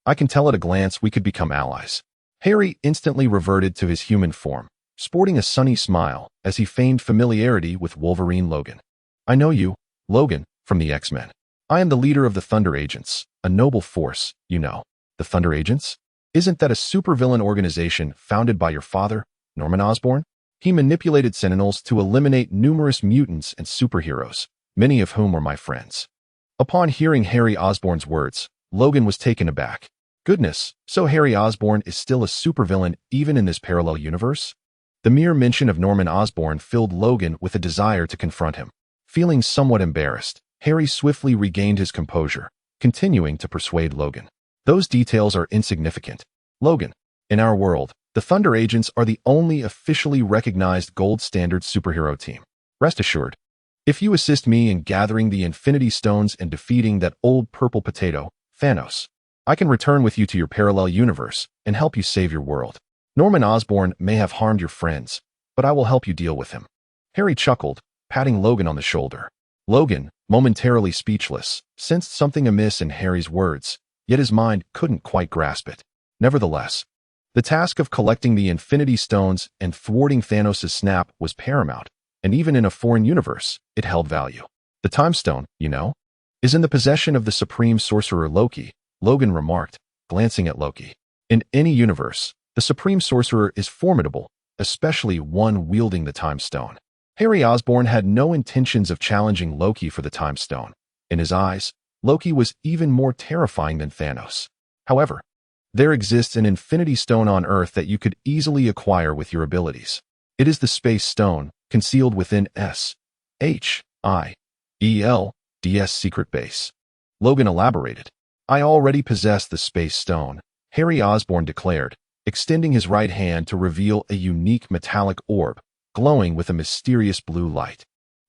I can tell at a glance we could become allies. Harry instantly reverted to his human form, sporting a sunny smile as he feigned familiarity with Wolverine Logan. I know you, Logan, from the X-Men. I am the leader of the Thunder Agents, a noble force, you know. The Thunder Agents? Isn't that a supervillain organization founded by your father, Norman Osborn? He manipulated Sentinels to eliminate numerous mutants and superheroes, many of whom were my friends. Upon hearing Harry Osborn's words, Logan was taken aback. Goodness, so Harry Osborn is still a supervillain even in this parallel universe? The mere mention of Norman Osborn filled Logan with a desire to confront him. Feeling somewhat embarrassed, Harry swiftly regained his composure, continuing to persuade Logan. Those details are insignificant. Logan, in our world, the Thunder Agents are the only officially recognized gold standard superhero team. Rest assured, if you assist me in gathering the Infinity Stones and defeating that old purple potato, Thanos, I can return with you to your parallel universe and help you save your world. Norman Osborn may have harmed your friends, but I will help you deal with him. Harry chuckled, patting Logan on the shoulder. Logan, momentarily speechless, sensed something amiss in Harry's words, yet his mind couldn't quite grasp it. Nevertheless, the task of collecting the Infinity Stones and thwarting Thanos' snap was paramount, and even in a foreign universe, it held value. The Time Stone, is in the possession of the Supreme Sorcerer Loki, Logan remarked, glancing at Loki. In any universe, the Supreme Sorcerer is formidable, especially one wielding the Time Stone. Harry Osborn had no intentions of challenging Loki for the Time Stone. In his eyes, Loki was even more terrifying than Thanos. However, there exists an Infinity Stone on Earth that you could easily acquire with your abilities. It is the Space Stone, concealed within SHIELD's secret base. Logan elaborated. I already possess the Space Stone, Harry Osborn declared, extending his right hand to reveal a unique metallic orb, glowing with a mysterious blue light,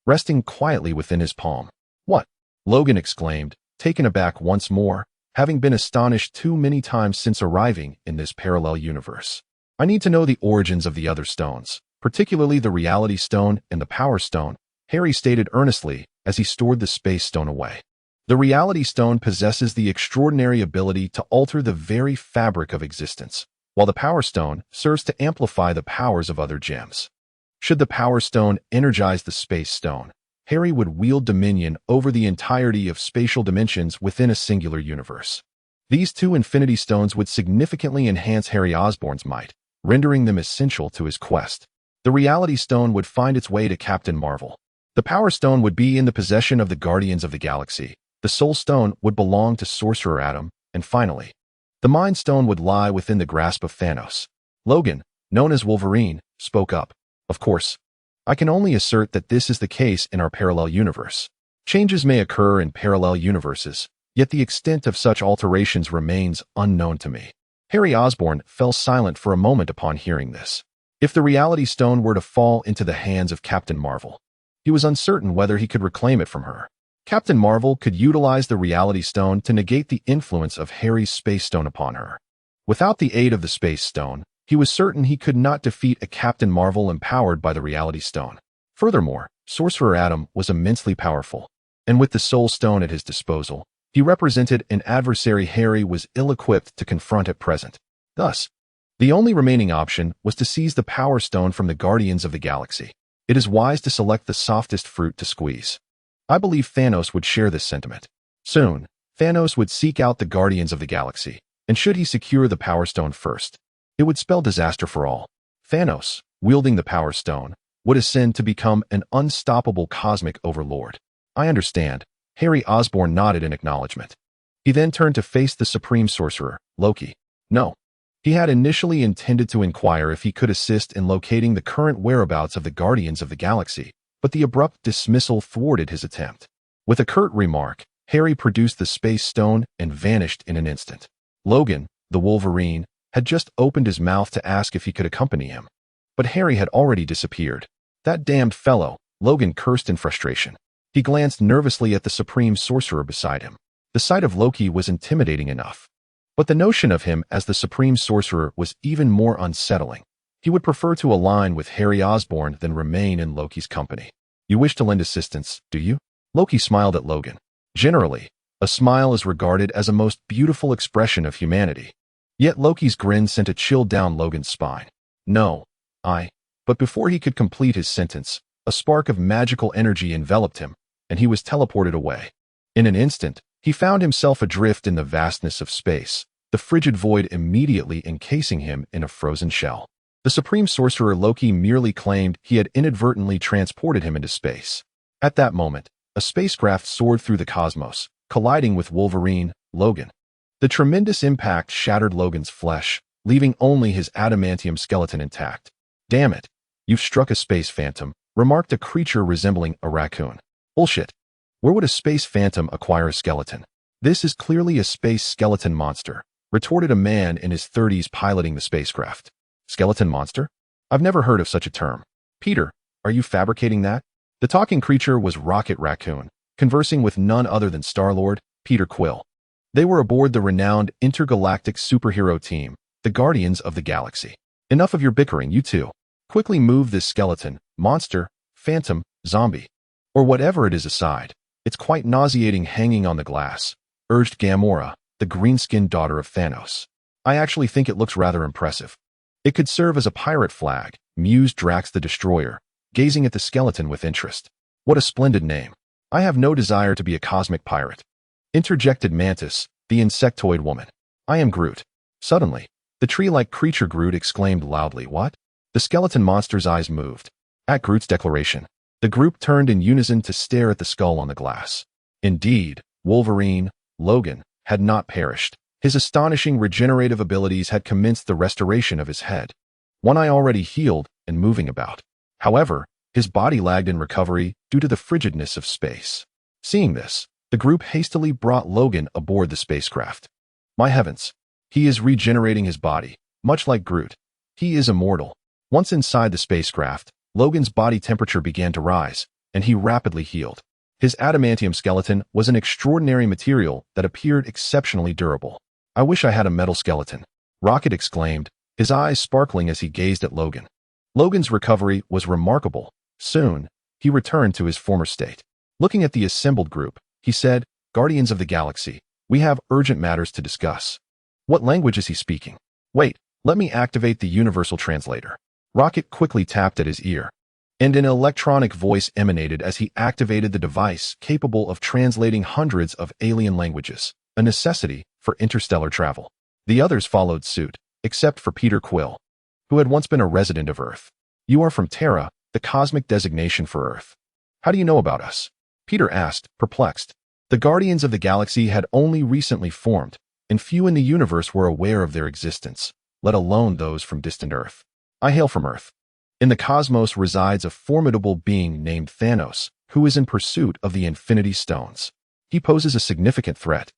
resting quietly within his palm. What? Logan exclaimed, taken aback once more, having been astonished too many times since arriving in this parallel universe. I need to know the origins of the other stones, particularly the Reality Stone and the Power Stone, Harry stated earnestly as he stored the Space Stone away. The Reality Stone possesses the extraordinary ability to alter the very fabric of existence, while the Power Stone serves to amplify the powers of other gems. Should the Power Stone energize the Space Stone, Harry would wield dominion over the entirety of spatial dimensions within a singular universe. These two Infinity Stones would significantly enhance Harry Osborn's might, rendering them essential to his quest. The Reality Stone would find its way to Captain Marvel. The Power Stone would be in the possession of the Guardians of the Galaxy. The Soul Stone would belong to Sorcerer Atom, and finally, the Mind Stone would lie within the grasp of Thanos. Logan, known as Wolverine, spoke up. Of course, I can only assert that this is the case in our parallel universe. Changes may occur in parallel universes, yet the extent of such alterations remains unknown to me. Harry Osborn fell silent for a moment upon hearing this. If the Reality Stone were to fall into the hands of Captain Marvel, he was uncertain whether he could reclaim it from her. Captain Marvel could utilize the Reality Stone to negate the influence of Harry's Space Stone upon her. Without the aid of the Space Stone, he was certain he could not defeat a Captain Marvel empowered by the Reality Stone. Furthermore, Sorcerer Atom was immensely powerful, and with the Soul Stone at his disposal, he represented an adversary Harry was ill-equipped to confront at present. Thus, the only remaining option was to seize the Power Stone from the Guardians of the Galaxy. It is wise to select the softest fruit to squeeze. I believe Thanos would share this sentiment. Soon, Thanos would seek out the Guardians of the Galaxy, and should he secure the Power Stone first, it would spell disaster for all. Thanos, wielding the Power Stone, would ascend to become an unstoppable cosmic overlord. I understand. Harry Osborn nodded in acknowledgement. He then turned to face the Supreme Sorcerer, Loki. No. He had initially intended to inquire if he could assist in locating the current whereabouts of the Guardians of the Galaxy, but the abrupt dismissal thwarted his attempt. With a curt remark, Harry produced the Space Stone and vanished in an instant. Logan, the Wolverine, had just opened his mouth to ask if he could accompany him. But Harry had already disappeared. That damned fellow, Logan cursed in frustration. He glanced nervously at the Supreme Sorcerer beside him. The sight of Loki was intimidating enough, but the notion of him as the Supreme Sorcerer was even more unsettling. He would prefer to align with Harry Osborn than remain in Loki's company. You wish to lend assistance, do you? Loki smiled at Logan. Generally, a smile is regarded as a most beautiful expression of humanity. Yet Loki's grin sent a chill down Logan's spine. No, but before he could complete his sentence, a spark of magical energy enveloped him, and he was teleported away. In an instant, he found himself adrift in the vastness of space, the frigid void immediately encasing him in a frozen shell. The Supreme Sorcerer Loki merely claimed he had inadvertently transported him into space. At that moment, a spacecraft soared through the cosmos, colliding with Wolverine, Logan. The tremendous impact shattered Logan's flesh, leaving only his adamantium skeleton intact. Damn it, you've struck a space phantom, remarked a creature resembling a raccoon. Bullshit. Where would a space phantom acquire a skeleton? This is clearly a space skeleton monster, retorted a man in his 30s piloting the spacecraft. Skeleton monster? I've never heard of such a term. Peter, are you fabricating that? The talking creature was Rocket Raccoon, conversing with none other than Star-Lord, Peter Quill. They were aboard the renowned intergalactic superhero team, the Guardians of the Galaxy. Enough of your bickering, you two. Quickly move this skeleton, monster, phantom, zombie. Or whatever it is aside. It's quite nauseating hanging on the glass, urged Gamora, the green-skinned daughter of Thanos. I actually think it looks rather impressive. It could serve as a pirate flag, mused Drax the Destroyer, gazing at the skeleton with interest. What a splendid name. I have no desire to be a cosmic pirate. Interjected Mantis, the insectoid woman. I am Groot. Suddenly, the tree-like creature Groot exclaimed loudly, "What?" The skeleton monster's eyes moved. At Groot's declaration, the group turned in unison to stare at the skull on the glass. Indeed, Wolverine, Logan, had not perished. His astonishing regenerative abilities had commenced the restoration of his head, one eye already healed and moving about. However, his body lagged in recovery due to the frigidness of space. Seeing this, the group hastily brought Logan aboard the spacecraft. My heavens, he is regenerating his body, much like Groot. He is immortal. Once inside the spacecraft, Logan's body temperature began to rise, and he rapidly healed. His adamantium skeleton was an extraordinary material that appeared exceptionally durable. I wish I had a metal skeleton, Rocket exclaimed, his eyes sparkling as he gazed at Logan. Logan's recovery was remarkable. Soon, he returned to his former state. Looking at the assembled group, he said, "Guardians of the Galaxy, we have urgent matters to discuss." What language is he speaking? Wait, let me activate the universal translator. Rocket quickly tapped at his ear, and an electronic voice emanated as he activated the device capable of translating hundreds of alien languages, a necessity for interstellar travel. The others followed suit, except for Peter Quill, who had once been a resident of Earth. "You are from Terra, the cosmic designation for Earth. How do you know about us?" Peter asked, perplexed. The Guardians of the Galaxy had only recently formed, and few in the universe were aware of their existence, let alone those from distant Earth. "I hail from Earth. In the cosmos resides a formidable being named Thanos, who is in pursuit of the Infinity Stones. He poses a significant threat,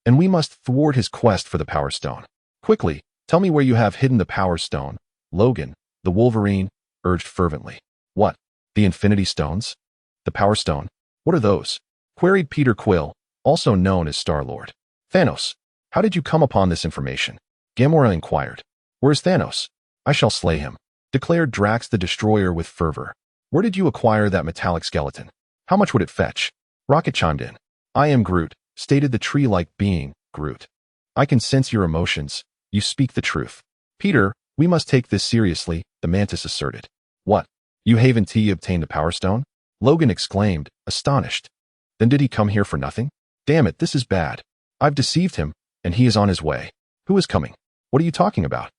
and we must thwart his quest for the Power Stone. Quickly, tell me where you have hidden the Power Stone." Logan, the Wolverine, urged fervently. "What? The Infinity Stones? The Power Stone? What are those?" queried Peter Quill, also known as Star-Lord. "Thanos, how did you come upon this information?" Gamora inquired. "Where is Thanos? I shall slay him," declared Drax the Destroyer with fervor. "Where did you acquire that metallic skeleton? How much would it fetch?" Rocket chimed in. "I am Groot," stated the tree-like being, Groot. "I can sense your emotions. You speak the truth." "Peter, we must take this seriously," the Mantis asserted. "What? You haven't obtained the Power Stone?" Logan exclaimed, astonished. "Then did he come here for nothing? Damn it, this is bad. I've deceived him, and he is on his way. Who is coming? What are you talking about?"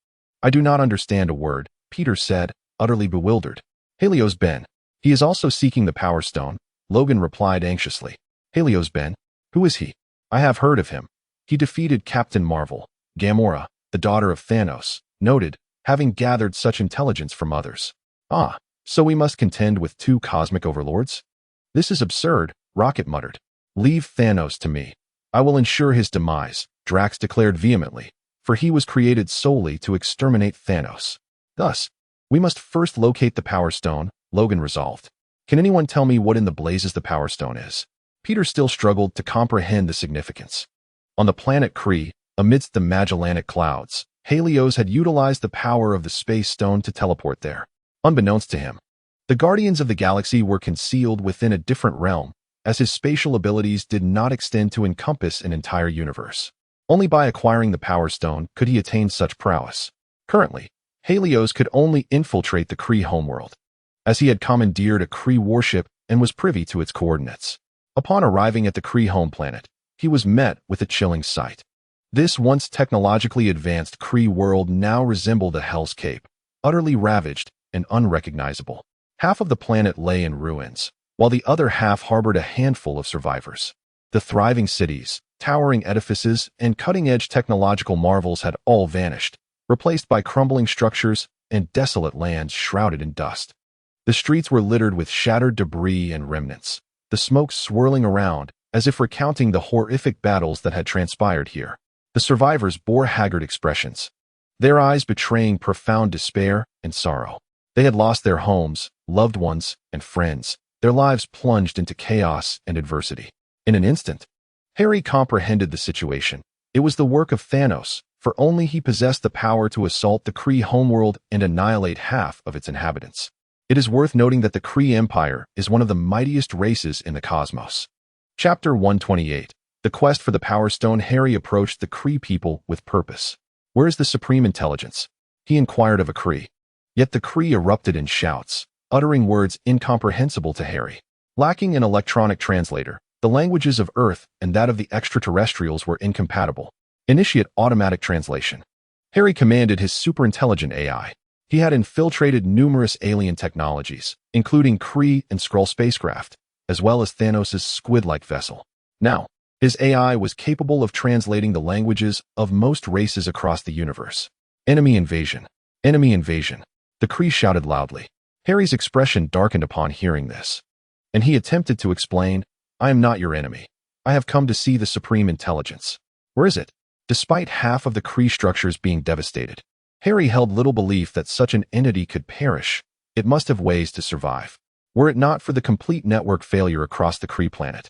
"I do not understand a word," Peter said, utterly bewildered. "Helios Ben. He is also seeking the Power Stone," Logan replied anxiously. "Helios Ben? Who is he? I have heard of him. He defeated Captain Marvel," Gamora, the daughter of Thanos, noted, having gathered such intelligence from others. "Ah, so we must contend with two cosmic overlords? This is absurd," Rocket muttered. "Leave Thanos to me. I will ensure his demise," Drax declared vehemently, for he was created solely to exterminate Thanos. "Thus, we must first locate the Power Stone," Logan resolved. "Can anyone tell me what in the blazes the Power Stone is?" Peter still struggled to comprehend the significance. On the planet Kree, amidst the Magellanic clouds, Helios had utilized the power of the Space Stone to teleport there. Unbeknownst to him, the Guardians of the Galaxy were concealed within a different realm, as his spatial abilities did not extend to encompass an entire universe. Only by acquiring the Power Stone could he attain such prowess. Currently, Helios could only infiltrate the Kree homeworld, as he had commandeered a Kree warship and was privy to its coordinates. Upon arriving at the Kree home planet, he was met with a chilling sight. This once technologically advanced Kree world now resembled a Hell's Cape, utterly ravaged and unrecognizable. Half of the planet lay in ruins, while the other half harbored a handful of survivors. The thriving cities, towering edifices, and cutting-edge technological marvels had all vanished, replaced by crumbling structures and desolate lands shrouded in dust. The streets were littered with shattered debris and remnants, the smoke swirling around as if recounting the horrific battles that had transpired here. The survivors bore haggard expressions, their eyes betraying profound despair and sorrow. They had lost their homes, loved ones, and friends, their lives plunged into chaos and adversity. In an instant, Harry comprehended the situation. It was the work of Thanos, for only he possessed the power to assault the Kree homeworld and annihilate half of its inhabitants. It is worth noting that the Kree Empire is one of the mightiest races in the cosmos. Chapter 128. The Quest for the Power Stone. Harry approached the Kree people with purpose. "Where is the supreme intelligence?" he inquired of a Kree. Yet the Kree erupted in shouts, uttering words incomprehensible to Harry. Lacking an electronic translator, the languages of Earth and that of the extraterrestrials were incompatible. Initiate automatic translation. Harry commanded his superintelligent AI. He had infiltrated numerous alien technologies, including Kree and Skrull spacecraft, as well as Thanos' squid-like vessel. Now, his AI was capable of translating the languages of most races across the universe. Enemy invasion. Enemy invasion. The Kree shouted loudly. Harry's expression darkened upon hearing this, and he attempted to explain, "I am not your enemy. I have come to see the supreme intelligence." "Where is it?" Despite half of the Kree structures being devastated, Harry held little belief that such an entity could perish. It must have ways to survive. Were it not for the complete network failure across the Kree planet,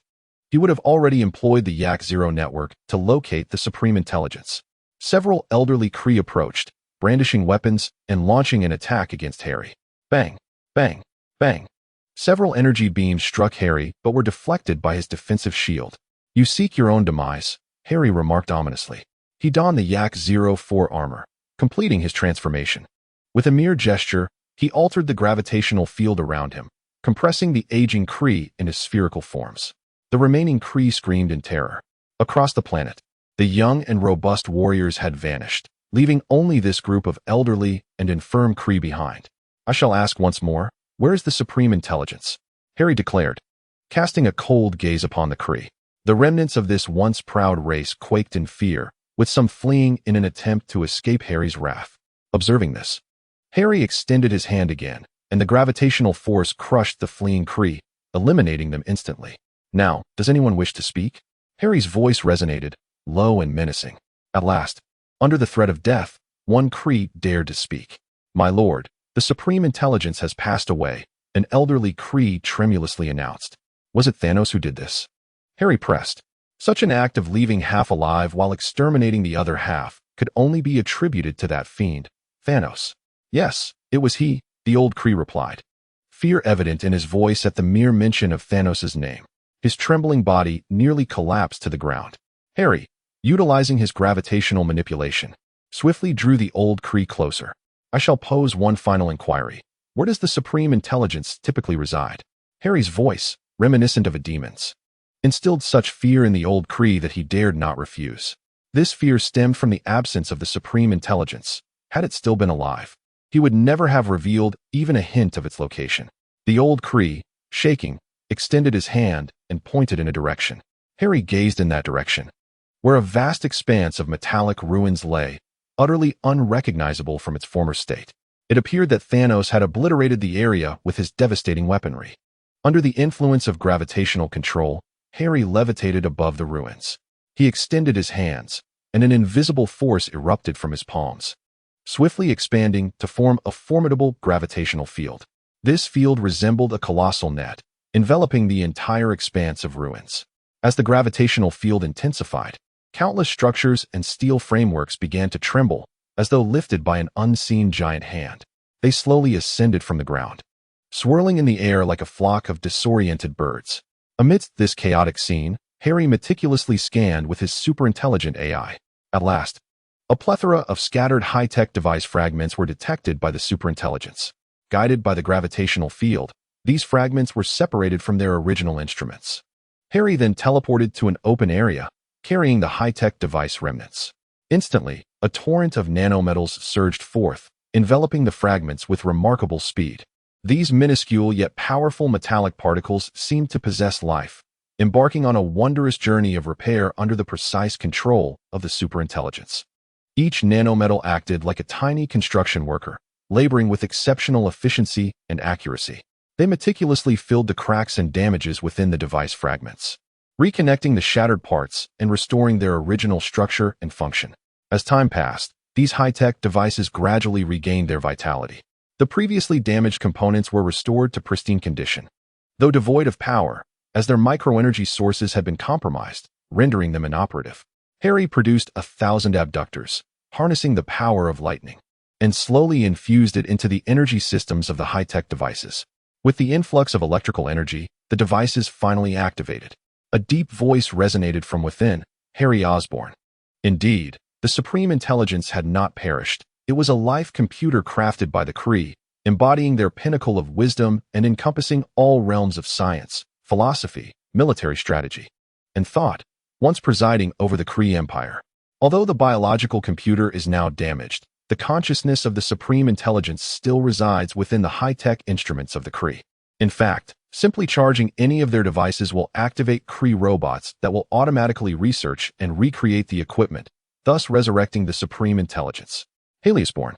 he would have already employed the Yak-Zero network to locate the supreme intelligence. Several elderly Kree approached, brandishing weapons and launching an attack against Harry. Bang, bang, bang. Several energy beams struck Harry but were deflected by his defensive shield. "You seek your own demise," Harry remarked ominously. He donned the Yak-Zero 4 armor, completing his transformation. With a mere gesture, he altered the gravitational field around him, compressing the aging Kree into spherical forms. The remaining Kree screamed in terror. Across the planet, the young and robust warriors had vanished, leaving only this group of elderly and infirm Kree behind. "I shall ask once more, where is the supreme intelligence?" Harry declared, casting a cold gaze upon the Kree. The remnants of this once proud race quaked in fear, with some fleeing in an attempt to escape Harry's wrath. Observing this, Harry extended his hand again, and the gravitational force crushed the fleeing Kree, eliminating them instantly. "Now, does anyone wish to speak?" Harry's voice resonated, low and menacing. At last, under the threat of death, one Kree dared to speak. "My lord, the supreme intelligence has passed away," an elderly Kree tremulously announced. Was it Thanos who did this? Harry pressed. Such an act of leaving half alive while exterminating the other half could only be attributed to that fiend, Thanos. "Yes, it was he," the old Kree replied, fear evident in his voice at the mere mention of Thanos' name. His trembling body nearly collapsed to the ground. Harry, utilizing his gravitational manipulation, swiftly drew the old Kree closer. "I shall pose one final inquiry. Where does the supreme intelligence typically reside?" Harry's voice, reminiscent of a demon's, instilled such fear in the old Kree that he dared not refuse. This fear stemmed from the absence of the supreme intelligence. Had it still been alive, he would never have revealed even a hint of its location. The old Kree, shaking, extended his hand and pointed in a direction. Harry gazed in that direction, where a vast expanse of metallic ruins lay, utterly unrecognizable from its former state. It appeared that Thanos had obliterated the area with his devastating weaponry. Under the influence of gravitational control, Harry levitated above the ruins. He extended his hands, and an invisible force erupted from his palms, swiftly expanding to form a formidable gravitational field. This field resembled a colossal net, enveloping the entire expanse of ruins. As the gravitational field intensified, countless structures and steel frameworks began to tremble, as though lifted by an unseen giant hand. They slowly ascended from the ground, swirling in the air like a flock of disoriented birds. Amidst this chaotic scene, Harry meticulously scanned with his superintelligent AI. At last, a plethora of scattered high-tech device fragments were detected by the superintelligence. Guided by the gravitational field, these fragments were separated from their original instruments. Harry then teleported to an open area, carrying the high-tech device remnants. Instantly, a torrent of nanometals surged forth, enveloping the fragments with remarkable speed. These minuscule yet powerful metallic particles seemed to possess life, embarking on a wondrous journey of repair under the precise control of the superintelligence. Each nanometal acted like a tiny construction worker, laboring with exceptional efficiency and accuracy. They meticulously filled the cracks and damages within the device fragments, reconnecting the shattered parts and restoring their original structure and function. As time passed, these high-tech devices gradually regained their vitality. The previously damaged components were restored to pristine condition, though devoid of power, as their microenergy sources had been compromised, rendering them inoperative. Harry produced 1,000 abductors, harnessing the power of lightning. and slowly infused it into the energy systems of the high-tech devices. With the influx of electrical energy, the devices finally activated. A deep voice resonated from within, Harry Osborn. Indeed, the Supreme Intelligence had not perished. It was a life computer crafted by the Kree, embodying their pinnacle of wisdom and encompassing all realms of science, philosophy, military strategy, and thought, once presiding over the Kree Empire. Although the biological computer is now damaged, the consciousness of the Supreme Intelligence still resides within the high-tech instruments of the Kree. In fact, simply charging any of their devices will activate Kree robots that will automatically research and recreate the equipment, thus resurrecting the Supreme Intelligence. Heliosborn,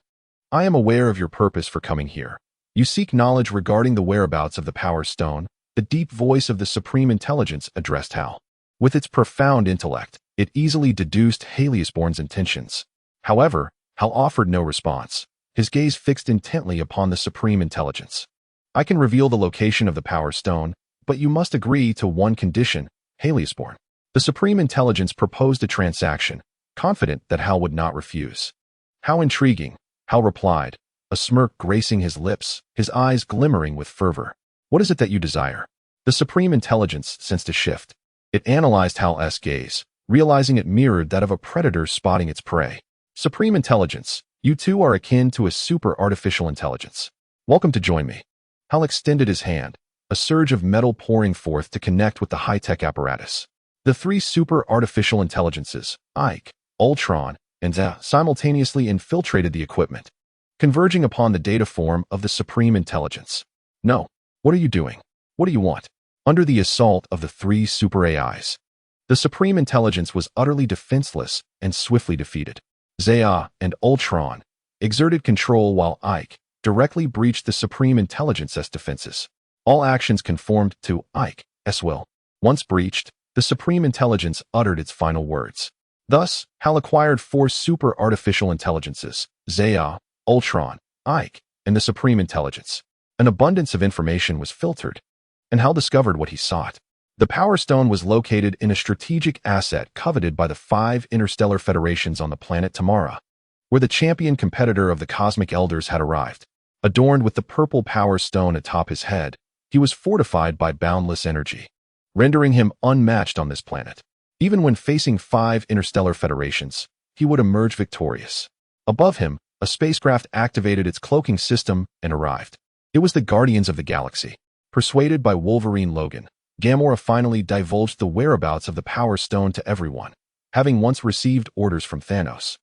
I am aware of your purpose for coming here. You seek knowledge regarding the whereabouts of the Power Stone. The deep voice of the Supreme Intelligence addressed Hal. With its profound intellect, it easily deduced Heliosborn's intentions. However, Hal offered no response, his gaze fixed intently upon the Supreme Intelligence. I can reveal the location of the Power Stone, but you must agree to one condition, Heliosborn. The Supreme Intelligence proposed a transaction, confident that Hal would not refuse. How intriguing, Hal replied, a smirk gracing his lips, his eyes glimmering with fervor. What is it that you desire? The Supreme Intelligence sensed a shift. It analyzed Hal's gaze, realizing it mirrored that of a predator spotting its prey. Supreme Intelligence, you two are akin to a super artificial intelligence. Welcome to join me. Hal extended his hand, a surge of metal pouring forth to connect with the high-tech apparatus. The three super artificial intelligences, Ike, Ultron, and simultaneously infiltrated the equipment, converging upon the data form of the Supreme Intelligence. No, what are you doing? What do you want? Under the assault of the three super AIs, the Supreme Intelligence was utterly defenseless and swiftly defeated. Zaya and Ultron exerted control while Ike directly breached the Supreme Intelligence's defenses. All actions conformed to Ike's will. Once breached, the Supreme Intelligence uttered its final words. Thus, Hal acquired four super artificial intelligences, Zaya, Ultron, Ike, and the Supreme Intelligence. An abundance of information was filtered, and Hal discovered what he sought. The Power Stone was located in a strategic asset coveted by the 5 interstellar federations on the planet Tamara, where the champion competitor of the Cosmic Elders had arrived. Adorned with the purple Power Stone atop his head, he was fortified by boundless energy, rendering him unmatched on this planet. Even when facing 5 interstellar federations, he would emerge victorious. Above him, a spacecraft activated its cloaking system and arrived. It was the Guardians of the Galaxy. Persuaded by Wolverine Logan, Gamora finally divulged the whereabouts of the Power Stone to everyone, having once received orders from Thanos.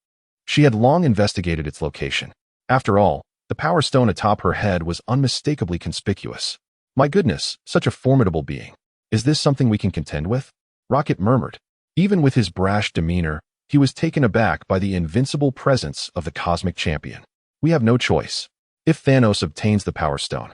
She had long investigated its location. After all, the Power Stone atop her head was unmistakably conspicuous. My goodness, such a formidable being. Is this something we can contend with? Rocket murmured. Even with his brash demeanor, he was taken aback by the invincible presence of the Cosmic Champion. We have no choice. If Thanos obtains the Power Stone,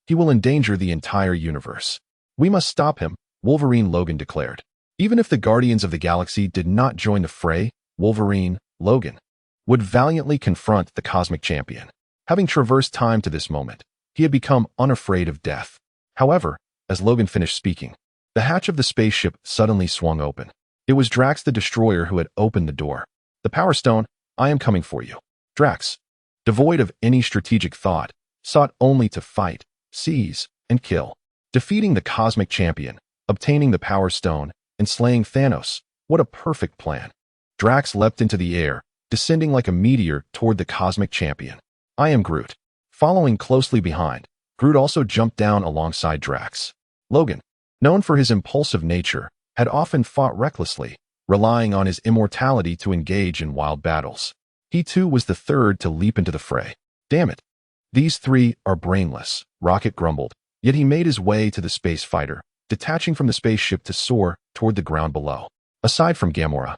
he will endanger the entire universe. We must stop him, Wolverine Logan declared. Even if the Guardians of the Galaxy did not join the fray, Wolverine Logan would valiantly confront the Cosmic Champion. Having traversed time to this moment, he had become unafraid of death. However, as Logan finished speaking, the hatch of the spaceship suddenly swung open. It was Drax the Destroyer who had opened the door. The Power Stone, I am coming for you. Drax, devoid of any strategic thought, sought only to fight, seize, and kill. Defeating the Cosmic Champion, obtaining the Power Stone, and slaying Thanos. What a perfect plan. Drax leapt into the air, descending like a meteor toward the Cosmic Champion. I am Groot. Following closely behind, Groot also jumped down alongside Drax. Logan, known for his impulsive nature, had often fought recklessly, relying on his immortality to engage in wild battles. He too was the third to leap into the fray. Damn it. These three are brainless, Rocket grumbled. Yet he made his way to the space fighter, detaching from the spaceship to soar toward the ground below. Aside from Gamora,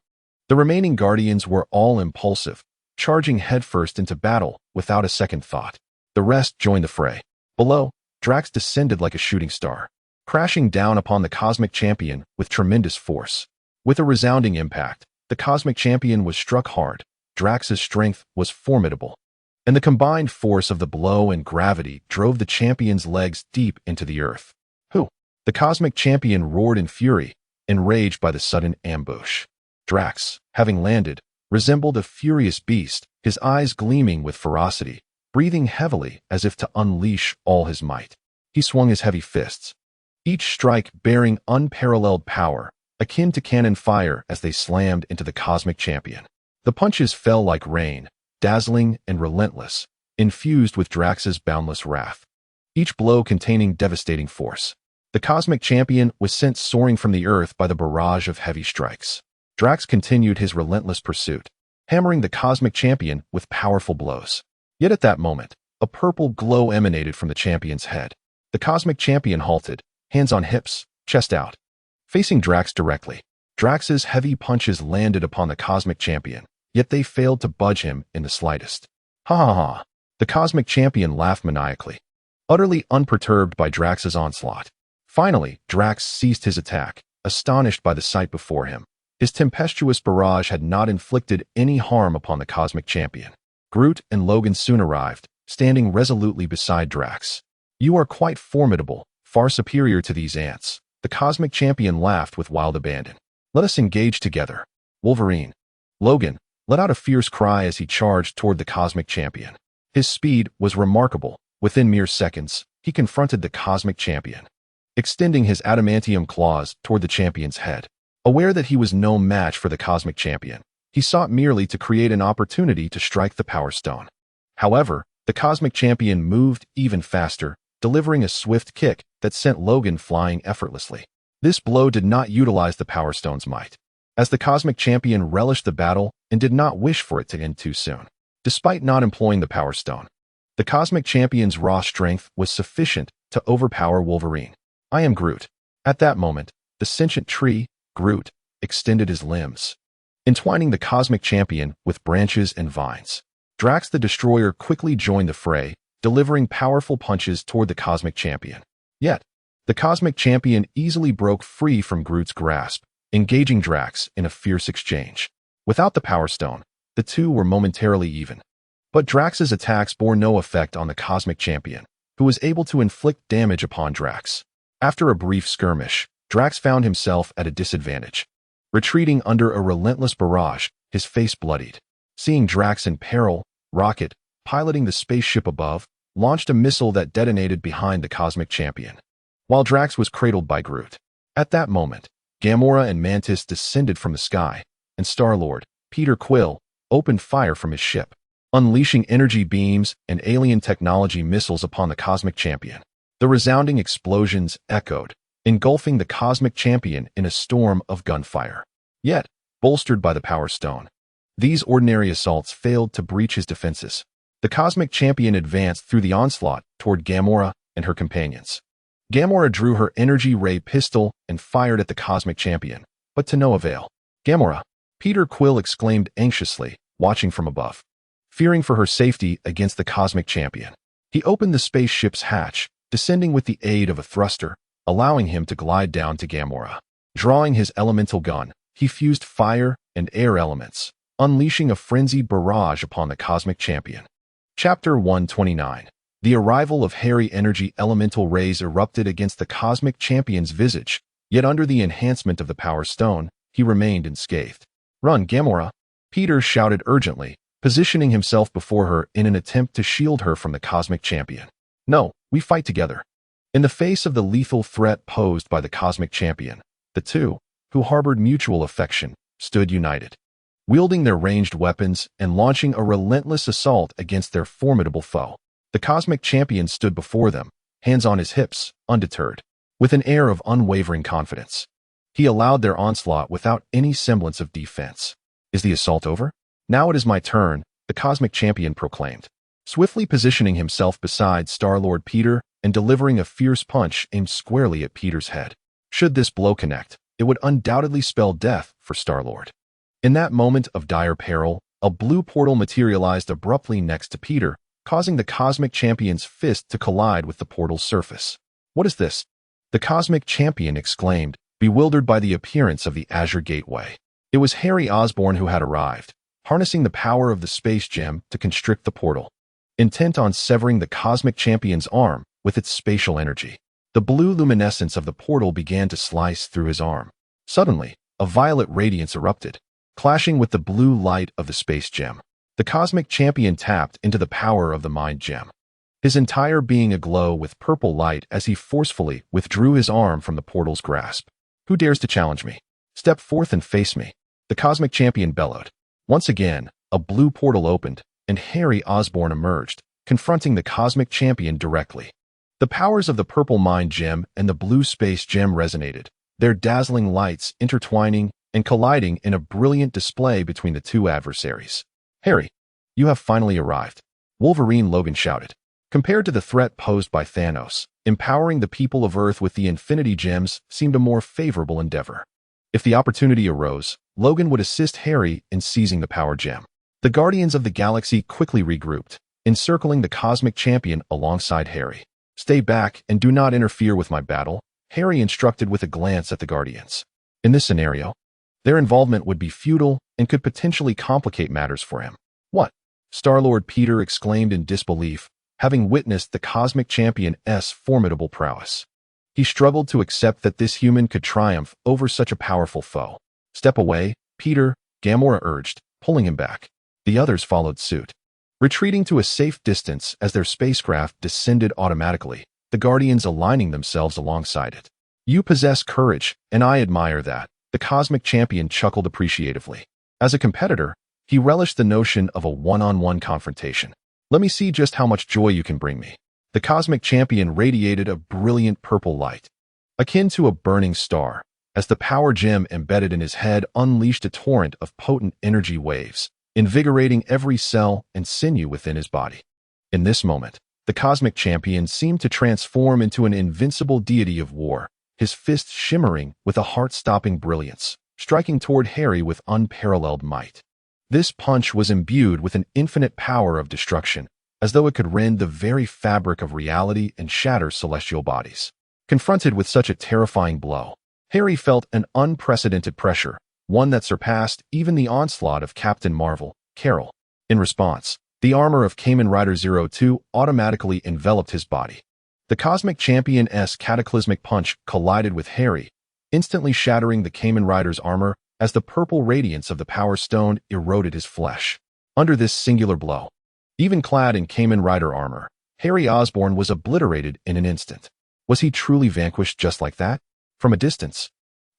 the remaining Guardians were all impulsive, charging headfirst into battle without a second thought. The rest joined the fray. Below, Drax descended like a shooting star, crashing down upon the Cosmic Champion with tremendous force. With a resounding impact, the Cosmic Champion was struck hard. Drax's strength was formidable, and the combined force of the blow and gravity drove the champion's legs deep into the earth. Who? The Cosmic Champion roared in fury, enraged by the sudden ambush. Drax, having landed, resembled a furious beast, his eyes gleaming with ferocity, breathing heavily as if to unleash all his might. He swung his heavy fists, each strike bearing unparalleled power, akin to cannon fire as they slammed into the cosmic champion. The punches fell like rain, dazzling and relentless, infused with Drax's boundless wrath, each blow containing devastating force. The cosmic champion was sent soaring from the earth by the barrage of heavy strikes. Drax continued his relentless pursuit, hammering the cosmic champion with powerful blows. Yet at that moment, a purple glow emanated from the champion's head. The cosmic champion halted, hands on hips, chest out, facing Drax directly. Drax's heavy punches landed upon the cosmic champion, yet they failed to budge him in the slightest. Ha ha ha! The cosmic champion laughed maniacally, utterly unperturbed by Drax's onslaught. Finally, Drax ceased his attack, astonished by the sight before him. His tempestuous barrage had not inflicted any harm upon the cosmic champion. Groot and Logan soon arrived, standing resolutely beside Drax. "You are quite formidable, far superior to these ants." The cosmic champion laughed with wild abandon. "Let us engage together." Wolverine. Logan let out a fierce cry as he charged toward the cosmic champion. His speed was remarkable. Within mere seconds, he confronted the cosmic champion, extending his adamantium claws toward the champion's head. Aware that he was no match for the cosmic champion, he sought merely to create an opportunity to strike the Power Stone. However, the cosmic champion moved even faster, delivering a swift kick that sent Logan flying effortlessly. This blow did not utilize the Power Stone's might, as the cosmic champion relished the battle and did not wish for it to end too soon. Despite not employing the Power Stone, the cosmic champion's raw strength was sufficient to overpower Wolverine. "I am Groot." At that moment, the sentient tree, Groot, extended his limbs, entwining the cosmic champion with branches and vines. Drax the Destroyer quickly joined the fray, delivering powerful punches toward the cosmic champion. Yet, the cosmic champion easily broke free from Groot's grasp, engaging Drax in a fierce exchange. Without the Power Stone, the two were momentarily even. But Drax's attacks bore no effect on the cosmic champion, who was able to inflict damage upon Drax. After a brief skirmish, Drax found himself at a disadvantage, retreating under a relentless barrage, his face bloodied. Seeing Drax in peril, Rocket, piloting the spaceship above, launched a missile that detonated behind the cosmic champion, while Drax was cradled by Groot. At that moment, Gamora and Mantis descended from the sky, and Star-Lord, Peter Quill, opened fire from his ship, unleashing energy beams and alien technology missiles upon the cosmic champion. The resounding explosions echoed, engulfing the cosmic champion in a storm of gunfire. Yet, bolstered by the Power Stone, these ordinary assaults failed to breach his defenses. The cosmic champion advanced through the onslaught toward Gamora and her companions. Gamora drew her energy ray pistol and fired at the cosmic champion, but to no avail. "Gamora!" Peter Quill exclaimed anxiously, watching from above, fearing for her safety against the cosmic champion. He opened the spaceship's hatch, descending with the aid of a thruster, allowing him to glide down to Gamora. Drawing his elemental gun, he fused fire and air elements, unleashing a frenzied barrage upon the cosmic champion. Chapter 129. The arrival of hairy energy elemental rays erupted against the cosmic champion's visage, yet under the enhancement of the Power Stone, he remained unscathed. "Run, Gamora!" Peter shouted urgently, positioning himself before her in an attempt to shield her from the cosmic champion. "No, we fight together." In the face of the lethal threat posed by the cosmic champion, the two, who harbored mutual affection, stood united, wielding their ranged weapons and launching a relentless assault against their formidable foe. The cosmic champion stood before them, hands on his hips, undeterred, with an air of unwavering confidence. He allowed their onslaught without any semblance of defense. "Is the assault over? Now it is my turn," the cosmic champion proclaimed, swiftly positioning himself beside Star-Lord Peter and delivering a fierce punch aimed squarely at Peter's head. Should this blow connect, it would undoubtedly spell death for Star-Lord. In that moment of dire peril, a blue portal materialized abruptly next to Peter, causing the cosmic champion's fist to collide with the portal's surface. "What is this?" the cosmic champion exclaimed, bewildered by the appearance of the Azure Gateway. It was Harry Osborn who had arrived, harnessing the power of the space gem to constrict the portal, intent on severing the cosmic champion's arm with its spatial energy. The blue luminescence of the portal began to slice through his arm. Suddenly, a violet radiance erupted, clashing with the blue light of the space gem. The cosmic champion tapped into the power of the mind gem, his entire being aglow with purple light as he forcefully withdrew his arm from the portal's grasp. Who dares to challenge me? Step forth and face me, the cosmic champion bellowed. Once again, a blue portal opened, and Harry Osborn emerged, confronting the cosmic champion directly. The powers of the purple mind gem and the blue space gem resonated, their dazzling lights intertwining and colliding in a brilliant display between the two adversaries. Harry, you have finally arrived, Wolverine Logan shouted. Compared to the threat posed by Thanos, empowering the people of Earth with the Infinity Gems seemed a more favorable endeavor. If the opportunity arose, Logan would assist Harry in seizing the power gem. The Guardians of the Galaxy quickly regrouped, encircling the cosmic champion alongside Harry. Stay back and do not interfere with my battle, Harry instructed with a glance at the Guardians. In this scenario, their involvement would be futile and could potentially complicate matters for him. What? Star-Lord Peter exclaimed in disbelief, having witnessed the cosmic champion's formidable prowess. He struggled to accept that this human could triumph over such a powerful foe. Step away, Peter, Gamora urged, pulling him back. The others followed suit, retreating to a safe distance as their spacecraft descended automatically, the Guardians aligning themselves alongside it. You possess courage, and I admire that, the cosmic champion chuckled appreciatively. As a competitor, he relished the notion of a one-on-one confrontation. Let me see just how much joy you can bring me. The cosmic champion radiated a brilliant purple light, akin to a burning star, as the power gem embedded in his head unleashed a torrent of potent energy waves, invigorating every cell and sinew within his body. In this moment, the cosmic champion seemed to transform into an invincible deity of war, his fists shimmering with a heart-stopping brilliance, striking toward Harry with unparalleled might. This punch was imbued with an infinite power of destruction, as though it could rend the very fabric of reality and shatter celestial bodies. Confronted with such a terrifying blow, Harry felt an unprecedented pressure, one that surpassed even the onslaught of Captain Marvel, Carol. In response, the armor of Kamen Rider 02 automatically enveloped his body. The cosmic champion's cataclysmic punch collided with Harry, instantly shattering the Kamen Rider's armor as the purple radiance of the Power Stone eroded his flesh. Under this singular blow, even clad in Kamen Rider armor, Harry Osborn was obliterated in an instant. Was he truly vanquished just like that? From a distance,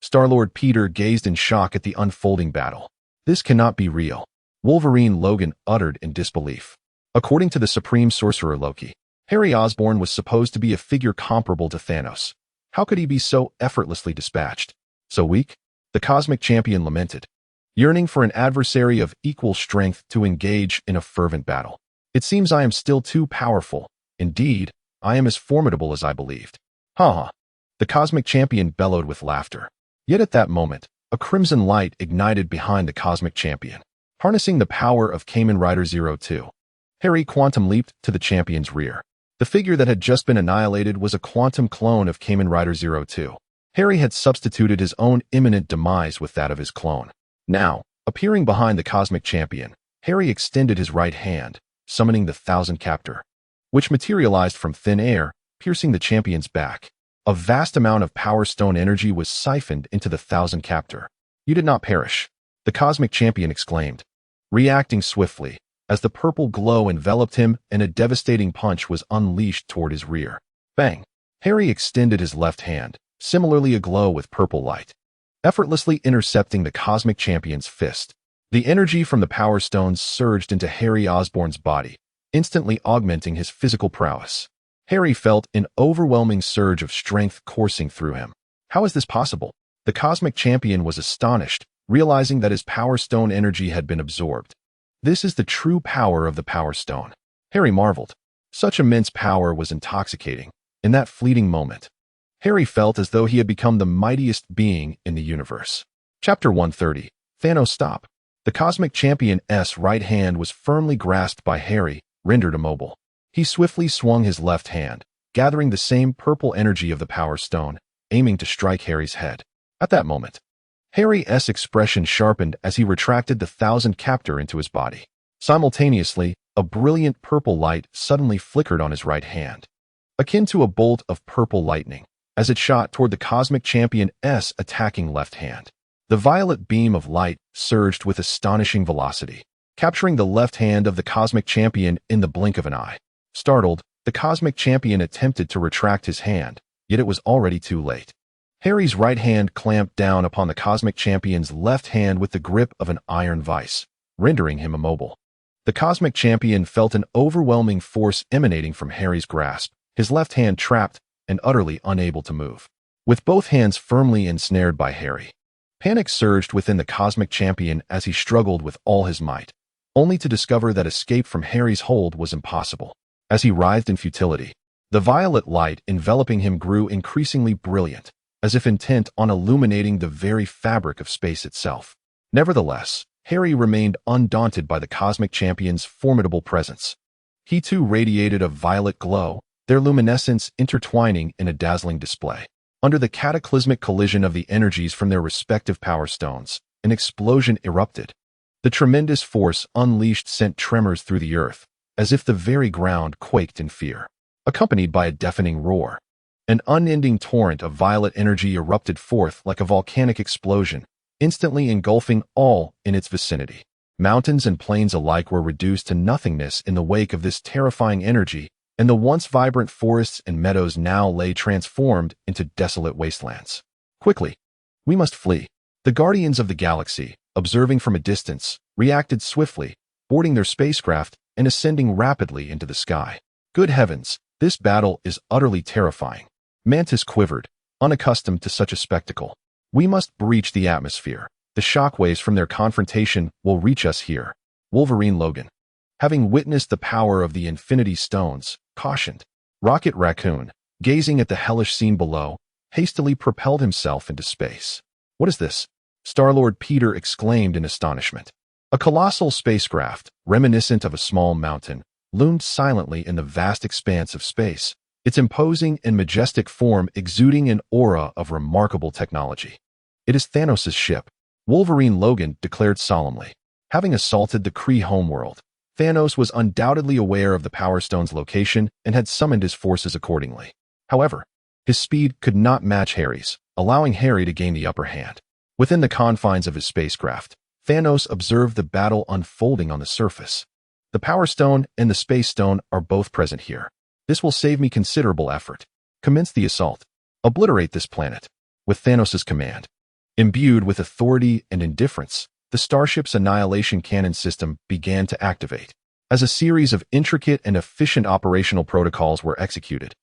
Star-Lord Peter gazed in shock at the unfolding battle. This cannot be real, Wolverine Logan uttered in disbelief. According to the Supreme Sorcerer Loki, Harry Osborn was supposed to be a figure comparable to Thanos. How could he be so effortlessly dispatched? So weak? The cosmic champion lamented, yearning for an adversary of equal strength to engage in a fervent battle. It seems I am still too powerful. Indeed, I am as formidable as I believed. Ha ha. The cosmic champion bellowed with laughter. Yet at that moment, a crimson light ignited behind the cosmic champion. Harnessing the power of Kamen Rider 02, Harry quantum leaped to the champion's rear. The figure that had just been annihilated was a quantum clone of Kamen Rider 02. Harry had substituted his own imminent demise with that of his clone. Now, appearing behind the cosmic champion, Harry extended his right hand, summoning the Thousand Captor, which materialized from thin air, piercing the champion's back. A vast amount of Power Stone energy was siphoned into the Thousand Captor. You did not perish, the cosmic champion exclaimed, reacting swiftly, as the purple glow enveloped him and a devastating punch was unleashed toward his rear. Bang! Harry extended his left hand, similarly aglow with purple light, effortlessly intercepting the cosmic champion's fist. The energy from the Power Stones surged into Harry Osborn's body, instantly augmenting his physical prowess. Harry felt an overwhelming surge of strength coursing through him. How is this possible? The cosmic champion was astonished, realizing that his Power Stone energy had been absorbed. This is the true power of the Power Stone, Harry marveled. Such immense power was intoxicating. In that fleeting moment, Harry felt as though he had become the mightiest being in the universe. Chapter 130. Thanos Stop. The cosmic champion's right hand was firmly grasped by Harry, rendered immobile. He swiftly swung his left hand, gathering the same purple energy of the Power Stone, aiming to strike Harry's head. At that moment, Harry's expression sharpened as he retracted the Thousand Captor into his body. Simultaneously, a brilliant purple light suddenly flickered on his right hand, akin to a bolt of purple lightning, as it shot toward the cosmic champion's attacking left hand. The violet beam of light surged with astonishing velocity, capturing the left hand of the Cosmic Champion in the blink of an eye. Startled, the Cosmic Champion attempted to retract his hand, yet it was already too late. Harry's right hand clamped down upon the Cosmic Champion's left hand with the grip of an iron vice, rendering him immobile. The Cosmic Champion felt an overwhelming force emanating from Harry's grasp, his left hand trapped and utterly unable to move. With both hands firmly ensnared by Harry, panic surged within the Cosmic Champion as he struggled with all his might, only to discover that escape from Harry's hold was impossible. As he writhed in futility, the violet light enveloping him grew increasingly brilliant, as if intent on illuminating the very fabric of space itself. Nevertheless, Harry remained undaunted by the Cosmic Champion's formidable presence. He too radiated a violet glow, their luminescence intertwining in a dazzling display. Under the cataclysmic collision of the energies from their respective power stones, an explosion erupted. The tremendous force unleashed sent tremors through the earth, as if the very ground quaked in fear, accompanied by a deafening roar. An unending torrent of violet energy erupted forth like a volcanic explosion, instantly engulfing all in its vicinity. Mountains and plains alike were reduced to nothingness in the wake of this terrifying energy, and the once vibrant forests and meadows now lay transformed into desolate wastelands. Quickly, we must flee. The Guardians of the Galaxy, observing from a distance, reacted swiftly, boarding their spacecraft and ascending rapidly into the sky. Good heavens, this battle is utterly terrifying. Mantis quivered, unaccustomed to such a spectacle. We must breach the atmosphere. The shockwaves from their confrontation will reach us here. Wolverine Logan, having witnessed the power of the Infinity Stones, cautioned. Rocket Raccoon, gazing at the hellish scene below, hastily propelled himself into space. What is this? Star-Lord Peter exclaimed in astonishment. A colossal spacecraft, reminiscent of a small mountain, loomed silently in the vast expanse of space, its imposing and majestic form exuding an aura of remarkable technology. It is Thanos' ship, Wolverine Logan declared solemnly. Having assaulted the Kree homeworld, Thanos was undoubtedly aware of the Power Stone's location and had summoned his forces accordingly. However, his speed could not match Harry's, allowing Harry to gain the upper hand. Within the confines of his spacecraft, Thanos observed the battle unfolding on the surface. The Power Stone and the Space Stone are both present here. This will save me considerable effort. Commence the assault. Obliterate this planet. With Thanos' command. Imbued with authority and indifference, the starship's annihilation cannon system began to activate. As a series of intricate and efficient operational protocols were executed,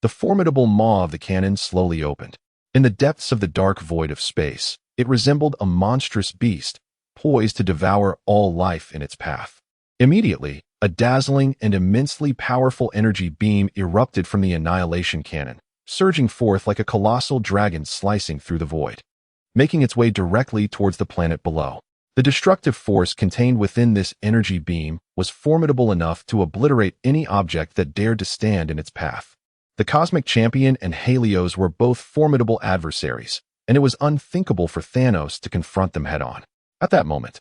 the formidable maw of the cannon slowly opened. In the depths of the dark void of space, it resembled a monstrous beast, poised to devour all life in its path. Immediately, a dazzling and immensely powerful energy beam erupted from the annihilation cannon, surging forth like a colossal dragon slicing through the void, making its way directly towards the planet below. The destructive force contained within this energy beam was formidable enough to obliterate any object that dared to stand in its path. The Cosmic Champion and Helios were both formidable adversaries, and it was unthinkable for Thanos to confront them head-on. At that moment,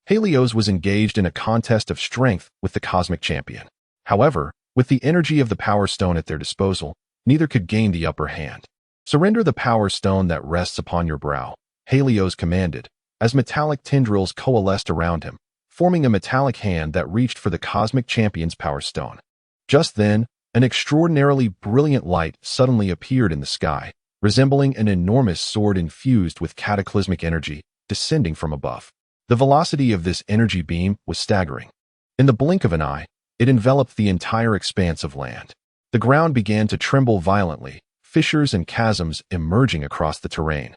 Helios was engaged in a contest of strength with the Cosmic Champion. However, with the energy of the Power Stone at their disposal, neither could gain the upper hand. Surrender the Power Stone that rests upon your brow, Helios commanded, as metallic tendrils coalesced around him, forming a metallic hand that reached for the Cosmic Champion's Power Stone. Just then, an extraordinarily brilliant light suddenly appeared in the sky, resembling an enormous sword infused with cataclysmic energy, descending from above. The velocity of this energy beam was staggering. In the blink of an eye, it enveloped the entire expanse of land. The ground began to tremble violently, fissures and chasms emerging across the terrain,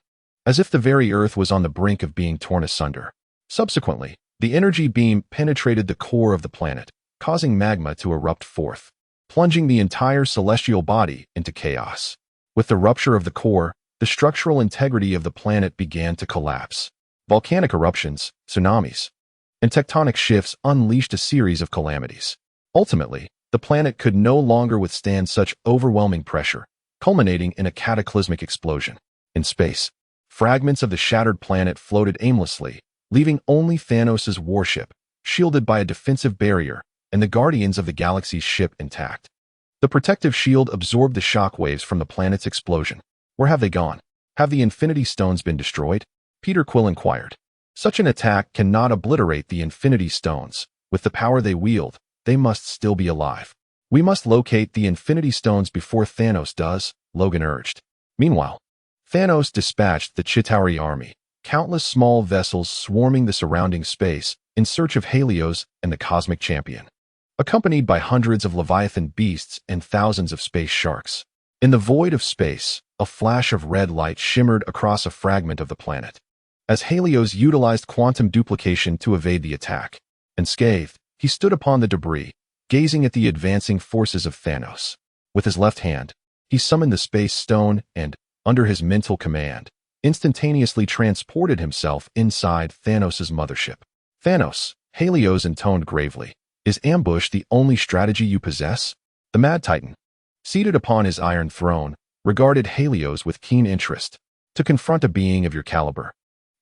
as if the very earth was on the brink of being torn asunder. Subsequently, the energy beam penetrated the core of the planet, causing magma to erupt forth, plunging the entire celestial body into chaos. With the rupture of the core, the structural integrity of the planet began to collapse. Volcanic eruptions, tsunamis, and tectonic shifts unleashed a series of calamities. Ultimately, the planet could no longer withstand such overwhelming pressure, culminating in a cataclysmic explosion. In space, fragments of the shattered planet floated aimlessly, leaving only Thanos' warship, shielded by a defensive barrier, and the Guardians of the Galaxy's ship intact. The protective shield absorbed the shockwaves from the planet's explosion. Where have they gone? Have the Infinity Stones been destroyed? Peter Quill inquired. Such an attack cannot obliterate the Infinity Stones. With the power they wield, they must still be alive. We must locate the Infinity Stones before Thanos does, Logan urged. Meanwhile, Thanos dispatched the Chitauri army, countless small vessels swarming the surrounding space in search of Helios and the Cosmic Champion, accompanied by hundreds of Leviathan beasts and thousands of space sharks. In the void of space, a flash of red light shimmered across a fragment of the planet. As Helios utilized quantum duplication to evade the attack, unscathed, he stood upon the debris, gazing at the advancing forces of Thanos. With his left hand, he summoned the Space Stone and, under his mental command, instantaneously transported himself inside Thanos' mothership. Thanos, Helios intoned gravely, is ambush the only strategy you possess? The Mad Titan, seated upon his iron throne, regarded Helios with keen interest. To confront a being of your caliber,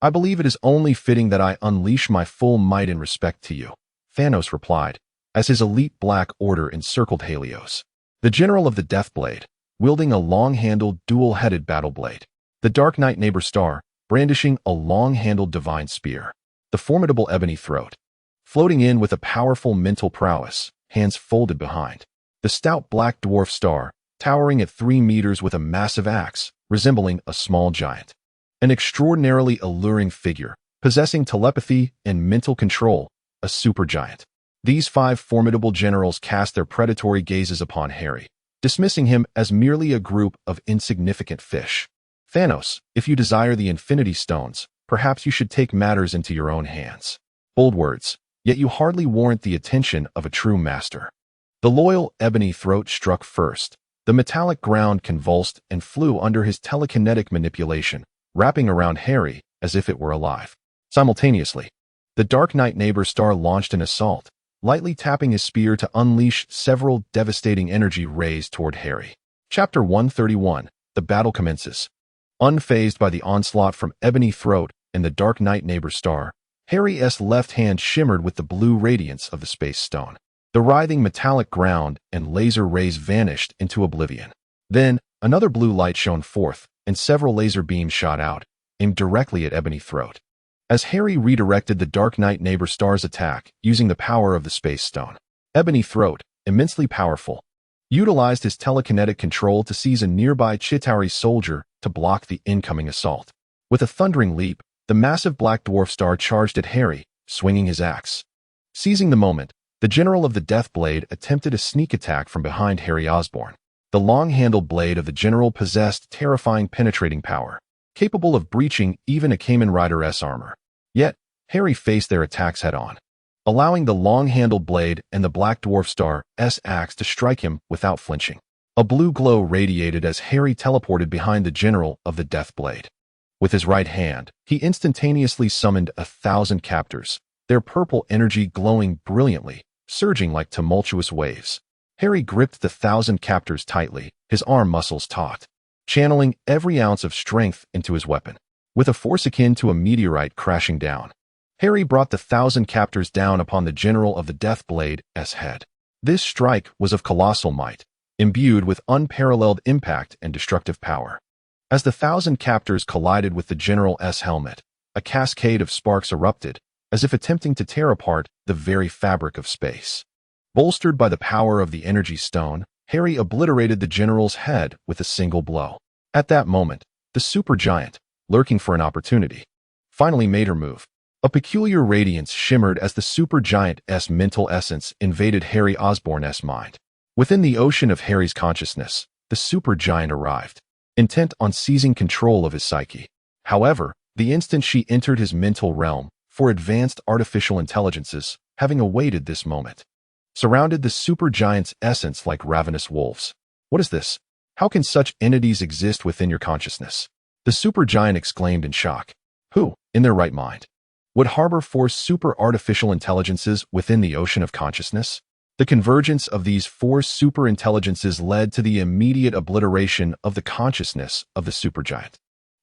I believe it is only fitting that I unleash my full might in respect to you, Thanos replied, as his elite Black Order encircled Helios. The General of the Deathblade, wielding a long-handled, dual-headed battle blade. The Dark Knight Neighbor Star, brandishing a long-handled divine spear. The formidable Ebony Throat, floating in with a powerful mental prowess, hands folded behind. The stout Black Dwarf Star, towering at 3 meters with a massive axe, resembling a small giant. An extraordinarily alluring figure, possessing telepathy and mental control, a supergiant. These 5 formidable generals cast their predatory gazes upon Harry, dismissing him as merely a group of insignificant fish. Thanos, if you desire the Infinity Stones, perhaps you should take matters into your own hands. Bold words, yet you hardly warrant the attention of a true master. The loyal Ebony Throat struck first. The metallic ground convulsed and flew under his telekinetic manipulation, wrapping around Harry as if it were alive. Simultaneously, the Dark Knight Neighbor Star launched an assault, lightly tapping his spear to unleash several devastating energy rays toward Harry. Chapter 131, The Battle Commences. Unfazed by the onslaught from Ebony Throat and the Dark Knight Neighbor Star, Harry's left hand shimmered with the blue radiance of the Space Stone. The writhing metallic ground and laser rays vanished into oblivion. Then, another blue light shone forth, and several laser beams shot out, aimed directly at Ebony Throat. As Harry redirected the Dark Knight Neighbor Star's attack using the power of the Space Stone, Ebony Throat, immensely powerful, utilized his telekinetic control to seize a nearby Chitauri soldier to block the incoming assault. With a thundering leap, the massive Black Dwarf Star charged at Harry, swinging his axe. Seizing the moment, the General of the Deathblade attempted a sneak attack from behind Harry Osborn. The long-handled blade of the General possessed terrifying penetrating power, capable of breaching even a Kamen Rider's armor. Yet, Harry faced their attacks head-on, allowing the long-handled blade and the Black Dwarf Star's axe to strike him without flinching. A blue glow radiated as Harry teleported behind the General of the Deathblade. With his right hand, he instantaneously summoned 1,000 captors, their purple energy glowing brilliantly, surging like tumultuous waves. Harry gripped the 1,000 captors tightly, his arm muscles taut, channeling every ounce of strength into his weapon. With a force akin to a meteorite crashing down, Harry brought the 1,000 captors down upon the General of the Deathblade's head. This strike was of colossal might, imbued with unparalleled impact and destructive power. As the 1,000 captors collided with the General's helmet, a cascade of sparks erupted, as if attempting to tear apart the very fabric of space. Bolstered by the power of the Energy Stone, Harry obliterated the General's head with a single blow. At that moment, the supergiant, lurking for an opportunity, finally made her move. A peculiar radiance shimmered as the supergiant's mental essence invaded Harry Osborn's mind. Within the ocean of Harry's consciousness, the supergiant arrived, intent on seizing control of his psyche. However, the instant she entered his mental realm, for advanced artificial intelligences, having awaited this moment, surrounded the supergiant's essence like ravenous wolves. What is this? How can such entities exist within your consciousness? The supergiant exclaimed in shock. Who, in their right mind, would harbor 4 super artificial intelligences within the ocean of consciousness? The convergence of these 4 super intelligences led to the immediate obliteration of the consciousness of the supergiant.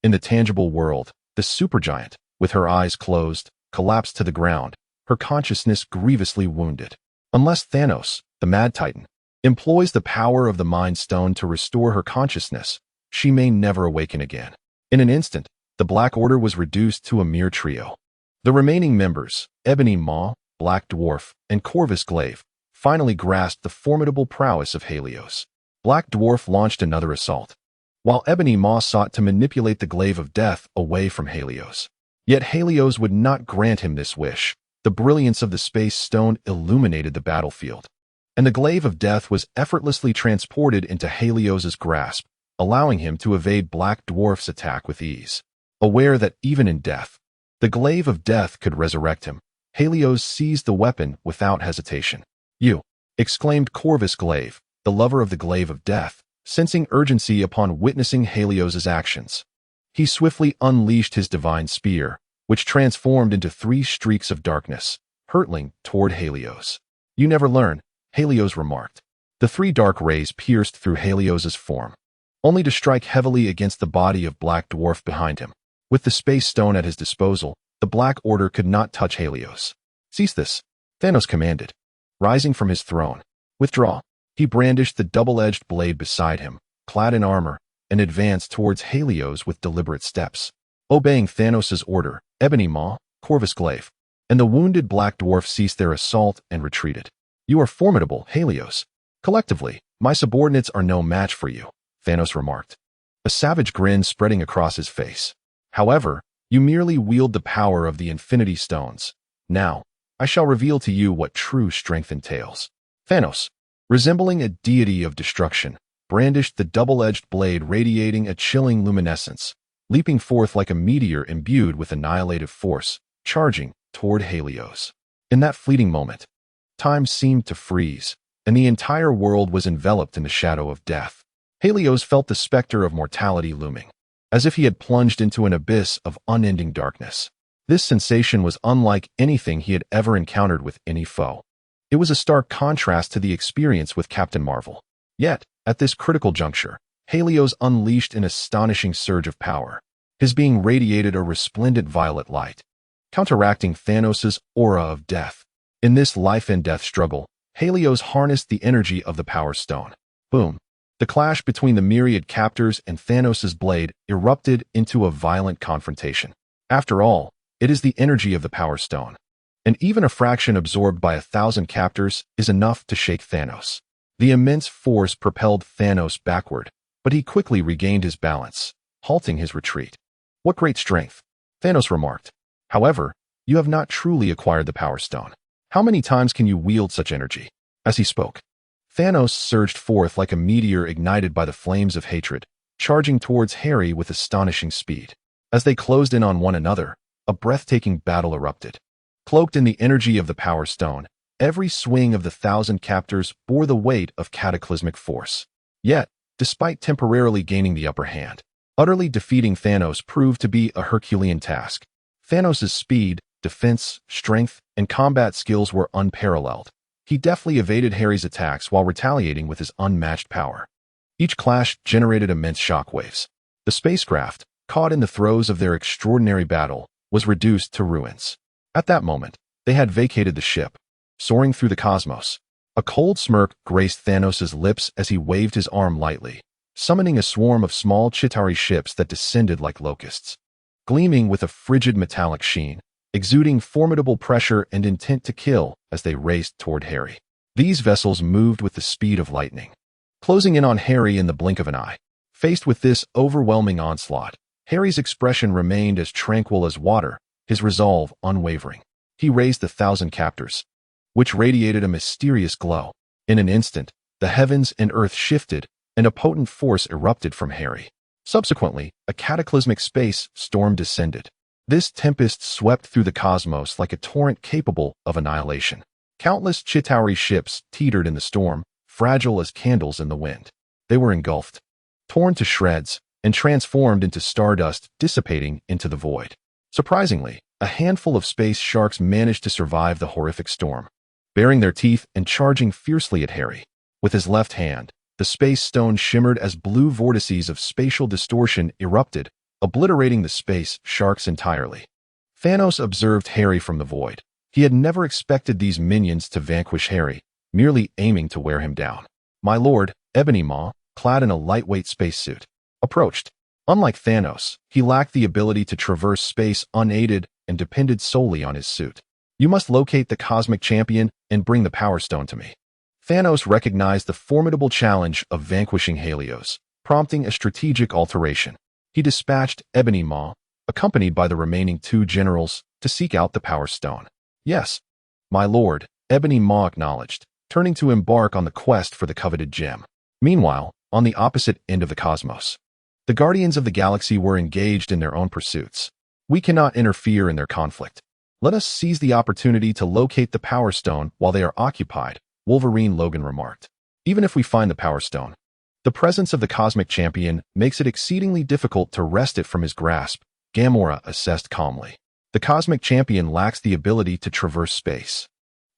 In the tangible world, the supergiant, with her eyes closed, collapsed to the ground, her consciousness grievously wounded. Unless Thanos, the Mad Titan, employs the power of the Mind Stone to restore her consciousness, she may never awaken again. In an instant, the Black Order was reduced to a mere trio. The remaining members, Ebony Maw, Black Dwarf, and Corvus Glaive, finally grasped the formidable prowess of Helios. Black Dwarf launched another assault, while Ebony Maw sought to manipulate the Glaive of Death away from Helios. Yet Helios would not grant him this wish. The brilliance of the Space Stone illuminated the battlefield, and the Glaive of Death was effortlessly transported into Helios's grasp, allowing him to evade Black Dwarf's attack with ease. Aware that even in death, the Glaive of Death could resurrect him, Helios seized the weapon without hesitation. "You!" exclaimed Corvus Glaive, the lover of the Glaive of Death, sensing urgency upon witnessing Helios's actions. He swiftly unleashed his divine spear, which transformed into 3 streaks of darkness, hurtling toward Helios. "You never learn," Helios remarked. The 3 dark rays pierced through Helios's form, only to strike heavily against the body of Black Dwarf behind him. With the Space Stone at his disposal, the Black Order could not touch Helios. "Cease this," Thanos commanded. Rising from his throne, "Withdraw." He brandished the double-edged blade beside him, clad in armor, and advanced towards Helios with deliberate steps. Obeying Thanos' order, Ebony Maw, Corvus Glaive, and the wounded Black Dwarf ceased their assault and retreated. "You are formidable, Helios. Collectively, my subordinates are no match for you," Thanos remarked, a savage grin spreading across his face. "However, you merely wield the power of the Infinity Stones. Now, I shall reveal to you what true strength entails." Thanos, resembling a deity of destruction, brandished the double-edged blade radiating a chilling luminescence, leaping forth like a meteor imbued with annihilative force, charging toward Helios. In that fleeting moment, time seemed to freeze, and the entire world was enveloped in the shadow of death. Helios felt the specter of mortality looming, as if he had plunged into an abyss of unending darkness. This sensation was unlike anything he had ever encountered with any foe. It was a stark contrast to the experience with Captain Marvel. Yet, at this critical juncture, Helios unleashed an astonishing surge of power. His being radiated a resplendent violet light, counteracting Thanos' aura of death. In this life-and-death struggle, Helios harnessed the energy of the Power Stone. Boom! The clash between the myriad captors and Thanos' blade erupted into a violent confrontation. After all, it is the energy of the Power Stone, and even a fraction absorbed by 1,000 captors is enough to shake Thanos. The immense force propelled Thanos backward, but he quickly regained his balance, halting his retreat. "What great strength," Thanos remarked. "However, you have not truly acquired the Power Stone. How many times can you wield such energy?" As he spoke, Thanos surged forth like a meteor ignited by the flames of hatred, charging towards Harry with astonishing speed. As they closed in on one another, a breathtaking battle erupted. Cloaked in the energy of the Power Stone, every swing of the 1,000 captors bore the weight of cataclysmic force. Yet, despite temporarily gaining the upper hand, utterly defeating Thanos proved to be a Herculean task. Thanos' speed, defense, strength, and combat skills were unparalleled. He deftly evaded Harry's attacks while retaliating with his unmatched power. Each clash generated immense shockwaves. The spacecraft, caught in the throes of their extraordinary battle, was reduced to ruins. At that moment, they had vacated the ship, soaring through the cosmos. A cold smirk graced Thanos' lips as he waved his arm lightly, summoning a swarm of small Chitauri ships that descended like locusts, gleaming with a frigid metallic sheen, exuding formidable pressure and intent to kill as they raced toward Harry. These vessels moved with the speed of lightning, closing in on Harry in the blink of an eye. Faced with this overwhelming onslaught, Harry's expression remained as tranquil as water, his resolve unwavering. He raised the 1,000 captors, which radiated a mysterious glow. In an instant, the heavens and earth shifted, and a potent force erupted from Harry. Subsequently, a cataclysmic space storm descended. This tempest swept through the cosmos like a torrent capable of annihilation. Countless Chitauri ships teetered in the storm, fragile as candles in the wind. They were engulfed, torn to shreds, and transformed into stardust dissipating into the void. Surprisingly, a handful of space sharks managed to survive the horrific storm, baring their teeth and charging fiercely at Harry. With his left hand, the space stone shimmered as blue vortices of spatial distortion erupted, obliterating the space sharks entirely. Thanos observed Harry from the void. He had never expected these minions to vanquish Harry, merely aiming to wear him down. My lord, Ebony Maw, clad in a lightweight spacesuit, approached. Unlike Thanos, he lacked the ability to traverse space unaided and depended solely on his suit. You must locate the Cosmic Champion and bring the Power Stone to me. Thanos recognized the formidable challenge of vanquishing Helios, prompting a strategic alteration. He dispatched Ebony Maw, accompanied by the remaining 2 generals, to seek out the Power Stone. Yes, my lord, Ebony Maw acknowledged, turning to embark on the quest for the coveted gem. Meanwhile, on the opposite end of the cosmos, the Guardians of the Galaxy were engaged in their own pursuits. We cannot interfere in their conflict. Let us seize the opportunity to locate the Power Stone while they are occupied, Wolverine Logan remarked. Even if we find the Power Stone, the presence of the Cosmic Champion makes it exceedingly difficult to wrest it from his grasp, Gamora assessed calmly. The Cosmic Champion lacks the ability to traverse space.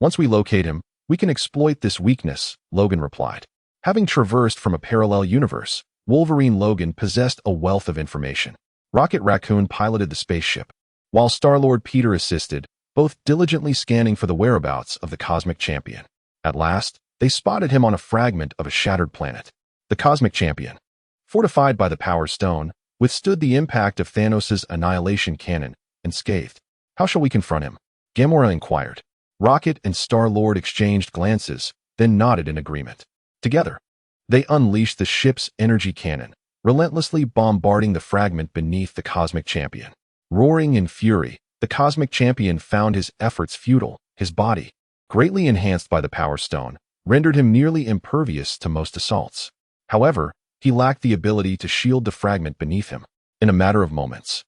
Once we locate him, we can exploit this weakness, Logan replied. Having traversed from a parallel universe, Wolverine Logan possessed a wealth of information. Rocket Raccoon piloted the spaceship, while Star-Lord Peter assisted, both diligently scanning for the whereabouts of the Cosmic Champion. At last, they spotted him on a fragment of a shattered planet. The Cosmic Champion, fortified by the Power Stone, withstood the impact of Thanos' annihilation cannon, unscathed. How shall we confront him? Gamora inquired. Rocket and Star-Lord exchanged glances, then nodded in agreement. Together, they unleashed the ship's energy cannon, relentlessly bombarding the fragment beneath the Cosmic Champion. Roaring in fury, the Cosmic Champion found his efforts futile. His body, greatly enhanced by the Power Stone, rendered him nearly impervious to most assaults. However, he lacked the ability to shield the fragment beneath him. In a matter of moments,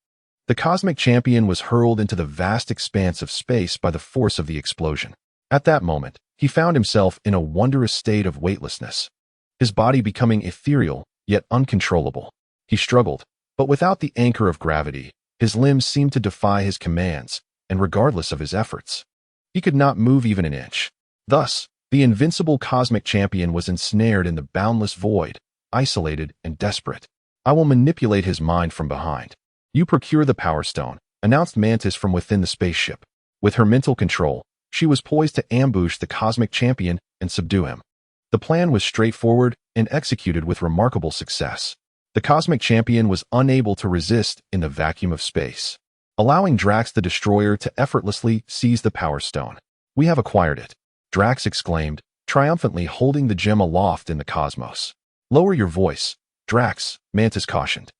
the Cosmic Champion was hurled into the vast expanse of space by the force of the explosion. At that moment, he found himself in a wondrous state of weightlessness, his body becoming ethereal yet uncontrollable. He struggled, but without the anchor of gravity, his limbs seemed to defy his commands, and regardless of his efforts, he could not move even an inch. Thus, the invincible Cosmic Champion was ensnared in the boundless void, isolated and desperate. I will manipulate his mind from behind. You procure the Power Stone, announced Mantis from within the spaceship. With her mental control, she was poised to ambush the Cosmic Champion and subdue him. The plan was straightforward and executed with remarkable success. The Cosmic Champion was unable to resist in the vacuum of space, allowing Drax the Destroyer to effortlessly seize the Power Stone. We have acquired it, Drax exclaimed, triumphantly holding the gem aloft in the cosmos. Lower your voice, Drax, Mantis cautioned.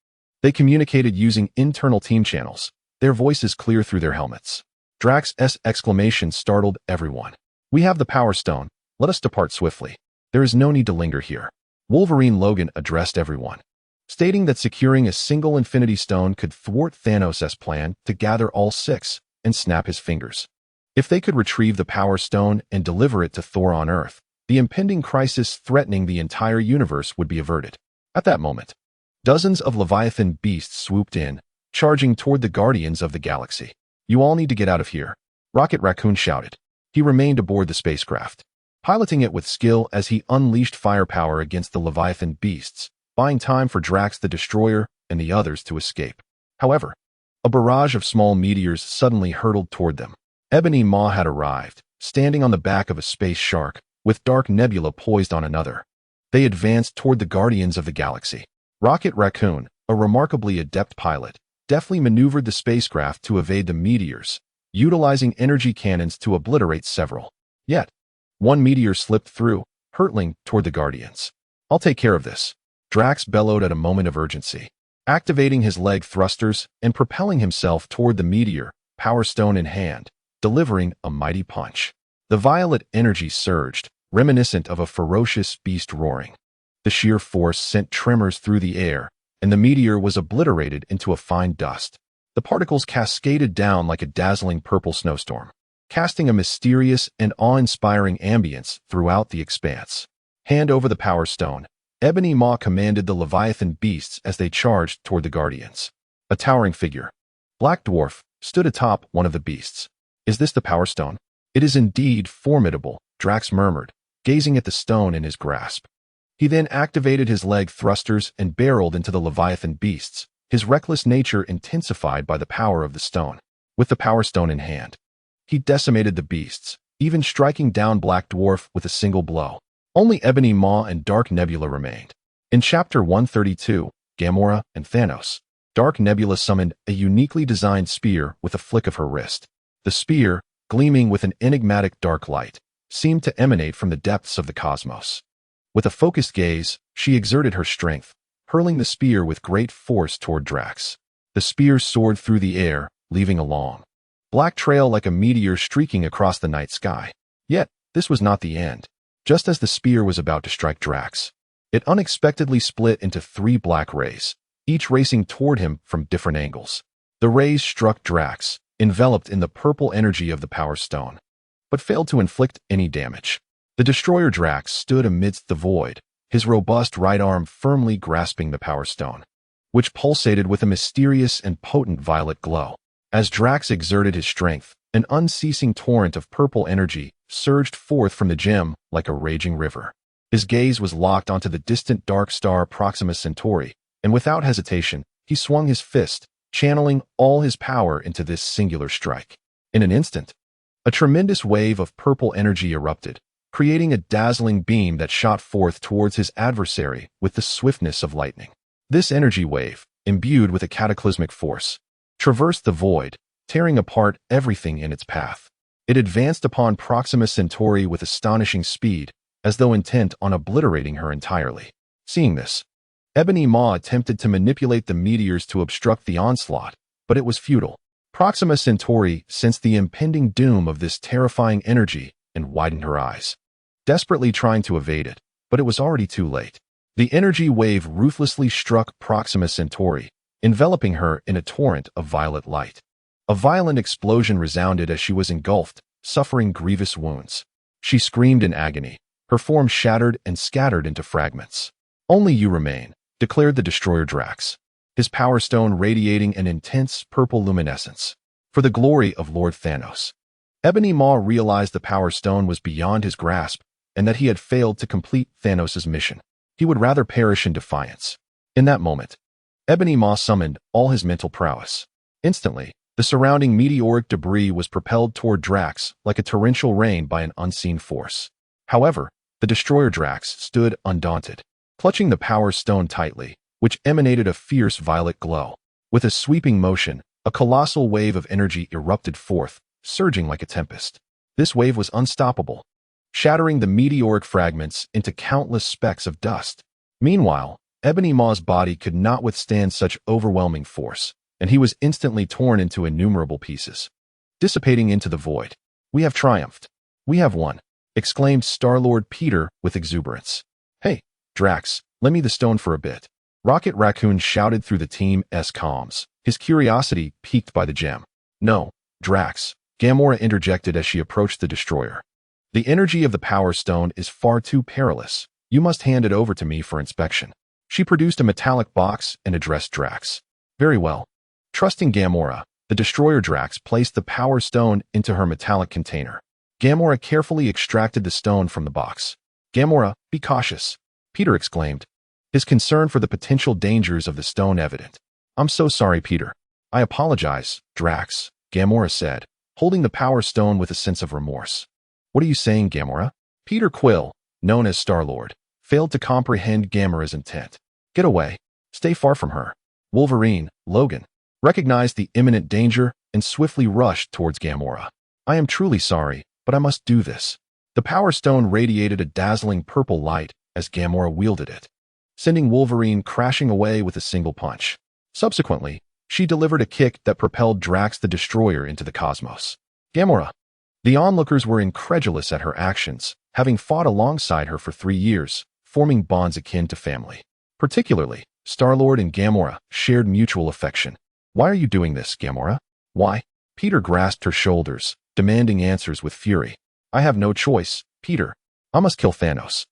They communicated using internal team channels, their voices clear through their helmets. Drax's exclamation startled everyone. We have the Power Stone, let us depart swiftly. There is no need to linger here. Wolverine Logan addressed everyone, stating that securing a single Infinity Stone could thwart Thanos' plan to gather all 6 and snap his fingers. If they could retrieve the Power Stone and deliver it to Thor on Earth, the impending crisis threatening the entire universe would be averted. At that moment, dozens of Leviathan beasts swooped in, charging toward the Guardians of the Galaxy. You all need to get out of here, Rocket Raccoon shouted. He remained aboard the spacecraft, piloting it with skill as he unleashed firepower against the Leviathan beasts, buying time for Drax the Destroyer and the others to escape. However, a barrage of small meteors suddenly hurtled toward them. Ebony Maw had arrived, standing on the back of a space shark, with Dark Nebula poised on another. They advanced toward the Guardians of the Galaxy. Rocket Raccoon, a remarkably adept pilot, deftly maneuvered the spacecraft to evade the meteors, utilizing energy cannons to obliterate several. Yet, one meteor slipped through, hurtling toward the Guardians. I'll take care of this, Drax bellowed at a moment of urgency, activating his leg thrusters and propelling himself toward the meteor, Power Stone in hand, delivering a mighty punch. The violet energy surged, reminiscent of a ferocious beast roaring. The sheer force sent tremors through the air, and the meteor was obliterated into a fine dust. The particles cascaded down like a dazzling purple snowstorm, casting a mysterious and awe-inspiring ambience throughout the expanse. Hand over the Power Stone, Ebony Maw commanded the Leviathan beasts as they charged toward the Guardians. A towering figure, Black Dwarf, stood atop one of the beasts. Is this the Power Stone? It is indeed formidable, Drax murmured, gazing at the stone in his grasp. He then activated his leg thrusters and barreled into the Leviathan beasts, his reckless nature intensified by the power of the stone. With the Power Stone in hand, he decimated the beasts, even striking down Black Dwarf with a single blow. Only Ebony Maw and Dark Nebula remained. In Chapter 132, Gamora, and Thanos. Dark Nebula summoned a uniquely designed spear with a flick of her wrist. The spear, gleaming with an enigmatic dark light, seemed to emanate from the depths of the cosmos. With a focused gaze, she exerted her strength, hurling the spear with great force toward Drax. The spear soared through the air, leaving a long, black trail like a meteor streaking across the night sky. Yet, this was not the end. Just as the spear was about to strike Drax, it unexpectedly split into 3 black rays, each racing toward him from different angles. The rays struck Drax, enveloped in the purple energy of the Power Stone, but failed to inflict any damage. The destroyer Drax stood amidst the void, his robust right arm firmly grasping the Power Stone, which pulsated with a mysterious and potent violet glow. As Drax exerted his strength, an unceasing torrent of purple energy surged forth from the gem like a raging river. His gaze was locked onto the distant dark star Proxima Centauri, and without hesitation, he swung his fist, channeling all his power into this singular strike. In an instant, a tremendous wave of purple energy erupted, creating a dazzling beam that shot forth towards his adversary with the swiftness of lightning. This energy wave, imbued with a cataclysmic force, traversed the void, tearing apart everything in its path. It advanced upon Proxima Centauri with astonishing speed, as though intent on obliterating her entirely. Seeing this, Ebony Maw attempted to manipulate the meteors to obstruct the onslaught, but it was futile. Proxima Centauri sensed the impending doom of this terrifying energy and widened her eyes, desperately trying to evade it, but it was already too late. The energy wave ruthlessly struck Proxima Centauri, enveloping her in a torrent of violet light. A violent explosion resounded as she was engulfed, suffering grievous wounds. She screamed in agony, her form shattered and scattered into fragments. "Only you remain," declared the destroyer Drax, his Power Stone radiating an intense purple luminescence. For the glory of Lord Thanos. Ebony Maw realized the Power Stone was beyond his grasp and that he had failed to complete Thanos' mission. He would rather perish in defiance. In that moment, Ebony Maw summoned all his mental prowess. Instantly, the surrounding meteoric debris was propelled toward Drax like a torrential rain by an unseen force. However, the destroyer Drax stood undaunted, clutching the Power Stone tightly, which emanated a fierce violet glow. With a sweeping motion, a colossal wave of energy erupted forth, surging like a tempest. This wave was unstoppable, shattering the meteoric fragments into countless specks of dust. Meanwhile, Ebony Maw's body could not withstand such overwhelming force, and he was instantly torn into innumerable pieces, dissipating into the void. "We have triumphed. We have won," exclaimed Star-Lord Peter with exuberance. "Hey, Drax, lend me the stone for a bit," Rocket Raccoon shouted through the team's comms, his curiosity piqued by the gem. "No, Drax," Gamora interjected as she approached the destroyer. "The energy of the Power Stone is far too perilous. You must hand it over to me for inspection." She produced a metallic box and addressed Drax. "Very well." Trusting Gamora, the destroyer Drax placed the Power Stone into her metallic container. Gamora carefully extracted the stone from the box. "Gamora, be cautious," Peter exclaimed, his concern for the potential dangers of the stone evident. "I'm so sorry, Peter." "I apologize, Drax," Gamora said, holding the Power Stone with a sense of remorse. "What are you saying, Gamora?" Peter Quill, known as Star-Lord, failed to comprehend Gamora's intent. "Get away. Stay far from her." Wolverine, Logan, recognized the imminent danger and swiftly rushed towards Gamora. "I am truly sorry, but I must do this." The Power Stone radiated a dazzling purple light as Gamora wielded it, sending Wolverine crashing away with a single punch. Subsequently, she delivered a kick that propelled Drax the Destroyer into the cosmos. Gamora. The onlookers were incredulous at her actions, having fought alongside her for 3 years, forming bonds akin to family. Particularly, Star-Lord and Gamora shared mutual affection. "Why are you doing this, Gamora?" "Why?" Peter grasped her shoulders, demanding answers with fury. "I have no choice, Peter. I must kill Thanos.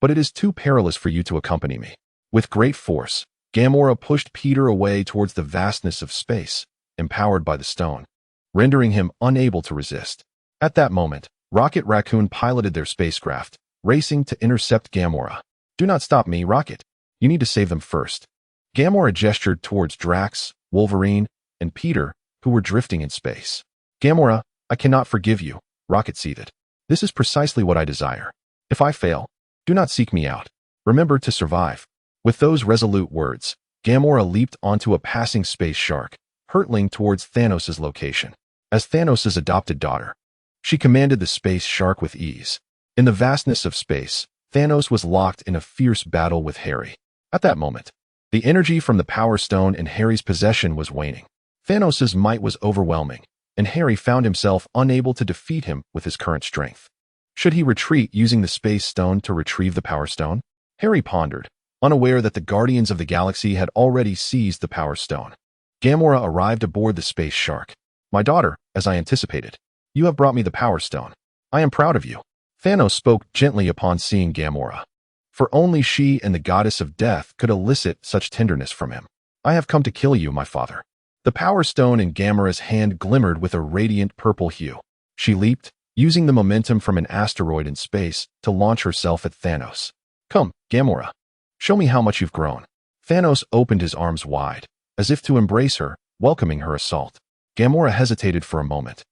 But it is too perilous for you to accompany me." With great force, Gamora pushed Peter away towards the vastness of space, empowered by the stone, rendering him unable to resist. At that moment, Rocket Raccoon piloted their spacecraft, racing to intercept Gamora. "Do not stop me, Rocket. You need to save them first." Gamora gestured towards Drax, Wolverine, and Peter, who were drifting in space. "Gamora, I cannot forgive you," Rocket seethed. "This is precisely what I desire. If I fail, do not seek me out. Remember to survive." With those resolute words, Gamora leaped onto a passing space shark, hurtling towards Thanos' location. As Thanos' adopted daughter, she commanded the space shark with ease. In the vastness of space, Thanos was locked in a fierce battle with Harry. At that moment, the energy from the Power Stone in Harry's possession was waning. Thanos' might was overwhelming, and Harry found himself unable to defeat him with his current strength. Should he retreat using the Space Stone to retrieve the Power Stone? Harry pondered, unaware that the Guardians of the Galaxy had already seized the Power Stone. Gamora arrived aboard the Space Shark. "My daughter, as I anticipated, you have brought me the Power Stone. I am proud of you." Thanos spoke gently upon seeing Gamora, for only she and the Goddess of Death could elicit such tenderness from him. "I have come to kill you, my father." The Power Stone in Gamora's hand glimmered with a radiant purple hue. She leaped, using the momentum from an asteroid in space to launch herself at Thanos. "Come, Gamora. Show me how much you've grown." Thanos opened his arms wide, as if to embrace her, welcoming her assault. Gamora hesitated for a moment,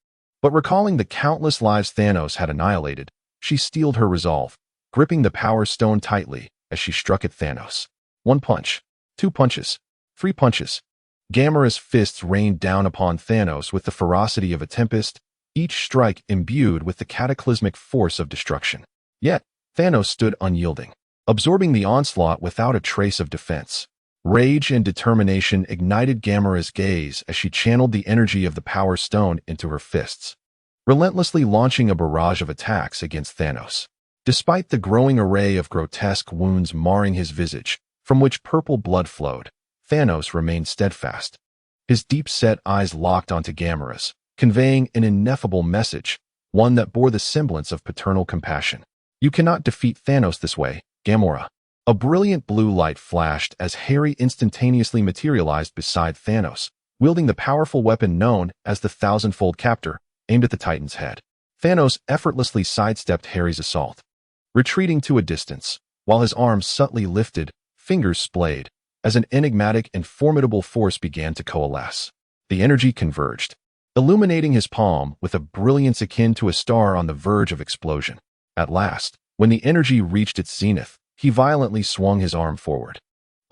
but recalling the countless lives Thanos had annihilated, she steeled her resolve, gripping the Power Stone tightly as she struck at Thanos. 1 punch, 2 punches, 3 punches. Gamora's fists rained down upon Thanos with the ferocity of a tempest, each strike imbued with the cataclysmic force of destruction. Yet, Thanos stood unyielding, absorbing the onslaught without a trace of defense. Rage and determination ignited Gamora's gaze as she channeled the energy of the Power Stone into her fists, relentlessly launching a barrage of attacks against Thanos. Despite the growing array of grotesque wounds marring his visage, from which purple blood flowed, Thanos remained steadfast. His deep-set eyes locked onto Gamora's, conveying an ineffable message, one that bore the semblance of paternal compassion. "You cannot defeat Thanos this way, Gamora." A brilliant blue light flashed as Harry instantaneously materialized beside Thanos, wielding the powerful weapon known as the Thousandfold Captor, aimed at the Titan's head. Thanos effortlessly sidestepped Harry's assault, retreating to a distance, while his arms subtly lifted, fingers splayed, as an enigmatic and formidable force began to coalesce. The energy converged, illuminating his palm with a brilliance akin to a star on the verge of explosion. At last, when the energy reached its zenith, he violently swung his arm forward,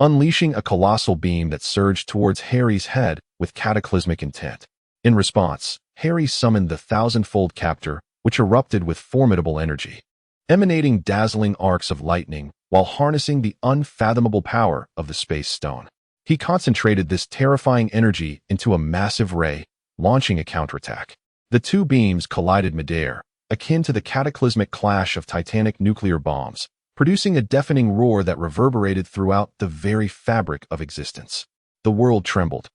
unleashing a colossal beam that surged towards Harry's head with cataclysmic intent. In response, Harry summoned the Thousandfold Captor, which erupted with formidable energy, emanating dazzling arcs of lightning while harnessing the unfathomable power of the Space Stone. He concentrated this terrifying energy into a massive ray, launching a counterattack. The two beams collided midair, akin to the cataclysmic clash of titanic nuclear bombs, producing a deafening roar that reverberated throughout the very fabric of existence. The world trembled,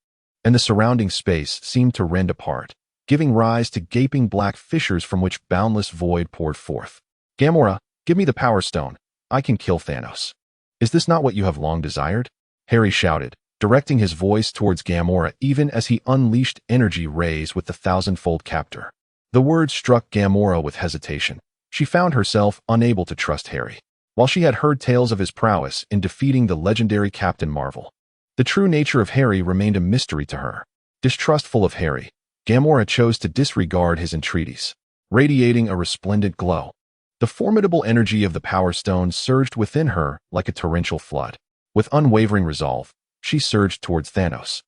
and the surrounding space seemed to rend apart, giving rise to gaping black fissures from which boundless void poured forth. "Gamora, give me the Power Stone. I can kill Thanos." "Is this not what you have long desired?" Harry shouted, directing his voice towards Gamora even as he unleashed energy rays with the Thousandfold Captor. The words struck Gamora with hesitation. She found herself unable to trust Harry. While she had heard tales of his prowess in defeating the legendary Captain Marvel, the true nature of Harry remained a mystery to her. Distrustful of Harry, Gamora chose to disregard his entreaties, radiating a resplendent glow. The formidable energy of the Power Stone surged within her like a torrential flood. With unwavering resolve, she surged towards Thanos,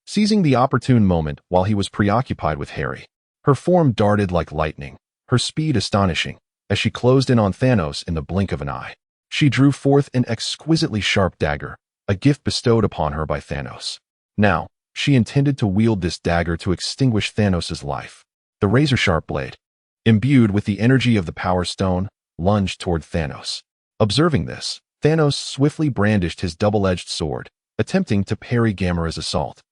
seizing the opportune moment while he was preoccupied with Harry. Her form darted like lightning, her speed astonishing, as she closed in on Thanos in the blink of an eye. She drew forth an exquisitely sharp dagger, a gift bestowed upon her by Thanos. Now, she intended to wield this dagger to extinguish Thanos' life. The razor-sharp blade, imbued with the energy of the Power Stone, lunged toward Thanos. Observing this, Thanos swiftly brandished his double-edged sword, attempting to parry Gamora's assault.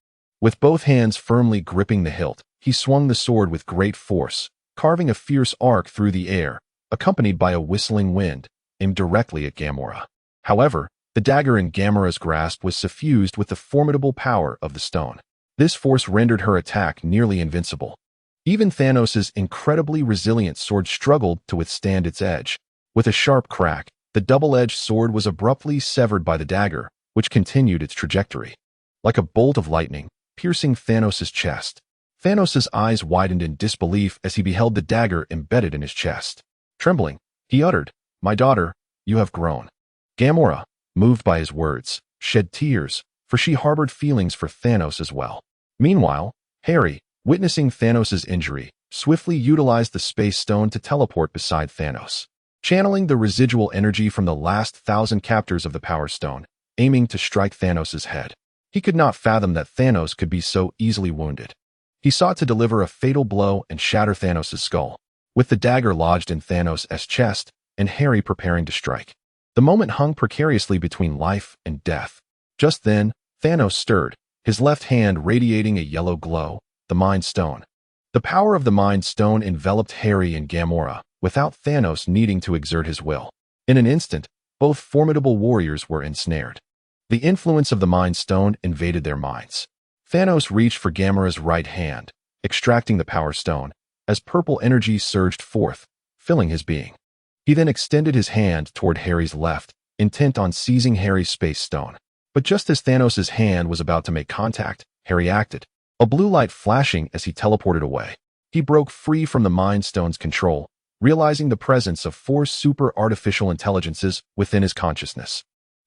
With both hands firmly gripping the hilt, he swung the sword with great force, carving a fierce arc through the air, accompanied by a whistling wind, aimed directly at Gamora. However, the dagger in Gamora's grasp was suffused with the formidable power of the stone. This force rendered her attack nearly invincible. Even Thanos' incredibly resilient sword struggled to withstand its edge. With a sharp crack, the double-edged sword was abruptly severed by the dagger, which continued its trajectory, like a bolt of lightning, piercing Thanos' chest. Thanos' eyes widened in disbelief as he beheld the dagger embedded in his chest. Trembling, he uttered, "My daughter, you have grown." Gamora, moved by his words, shed tears, for she harbored feelings for Thanos as well. Meanwhile, Harry, witnessing Thanos' injury, swiftly utilized the Space Stone to teleport beside Thanos, channeling the residual energy from the last 1,000 captors of the Power Stone, aiming to strike Thanos' head. He could not fathom that Thanos could be so easily wounded. He sought to deliver a fatal blow and shatter Thanos' skull, with the dagger lodged in Thanos' chest and Harry preparing to strike. The moment hung precariously between life and death. Just then, Thanos stirred, his left hand radiating a yellow glow, the Mind Stone. The power of the Mind Stone enveloped Harry and Gamora, without Thanos needing to exert his will. In an instant, both formidable warriors were ensnared. The influence of the Mind Stone invaded their minds. Thanos reached for Gamora's right hand, extracting the Power Stone, as purple energy surged forth, filling his being. He then extended his hand toward Harry's left, intent on seizing Harry's Space Stone. But just as Thanos' hand was about to make contact, Harry acted, a blue light flashing as he teleported away. He broke free from the Mind Stone's control, realizing the presence of 4 super artificial intelligences within his consciousness.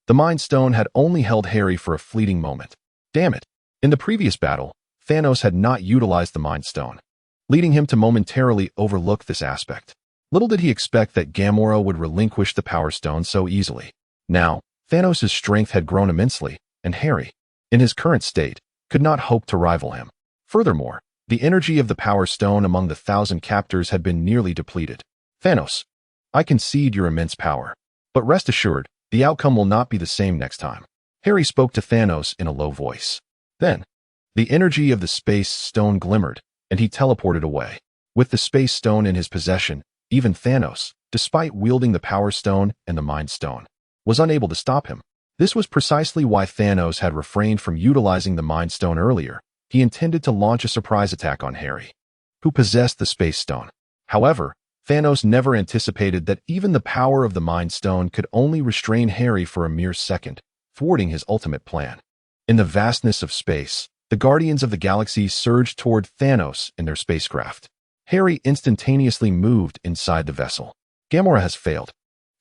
The Mind Stone had only held Harry for a fleeting moment. Damn it! In the previous battle, Thanos had not utilized the Mind Stone, leading him to momentarily overlook this aspect. Little did he expect that Gamora would relinquish the Power Stone so easily. Now, Thanos' strength had grown immensely, and Harry, in his current state, could not hope to rival him. Furthermore, the energy of the Power Stone among the 1,000 captors had been nearly depleted. Thanos, I concede your immense power, but rest assured, the outcome will not be the same next time. Harry spoke to Thanos in a low voice. Then, the energy of the Space Stone glimmered, and he teleported away. With the Space Stone in his possession, even Thanos, despite wielding the Power Stone and the Mind Stone, was unable to stop him. This was precisely why Thanos had refrained from utilizing the Mind Stone earlier. He intended to launch a surprise attack on Harry, who possessed the Space Stone. However, Thanos never anticipated that even the power of the Mind Stone could only restrain Harry for a mere second, thwarting his ultimate plan. In the vastness of space, the Guardians of the Galaxy surged toward Thanos in their spacecraft. Harry instantaneously moved inside the vessel. Gamora has failed.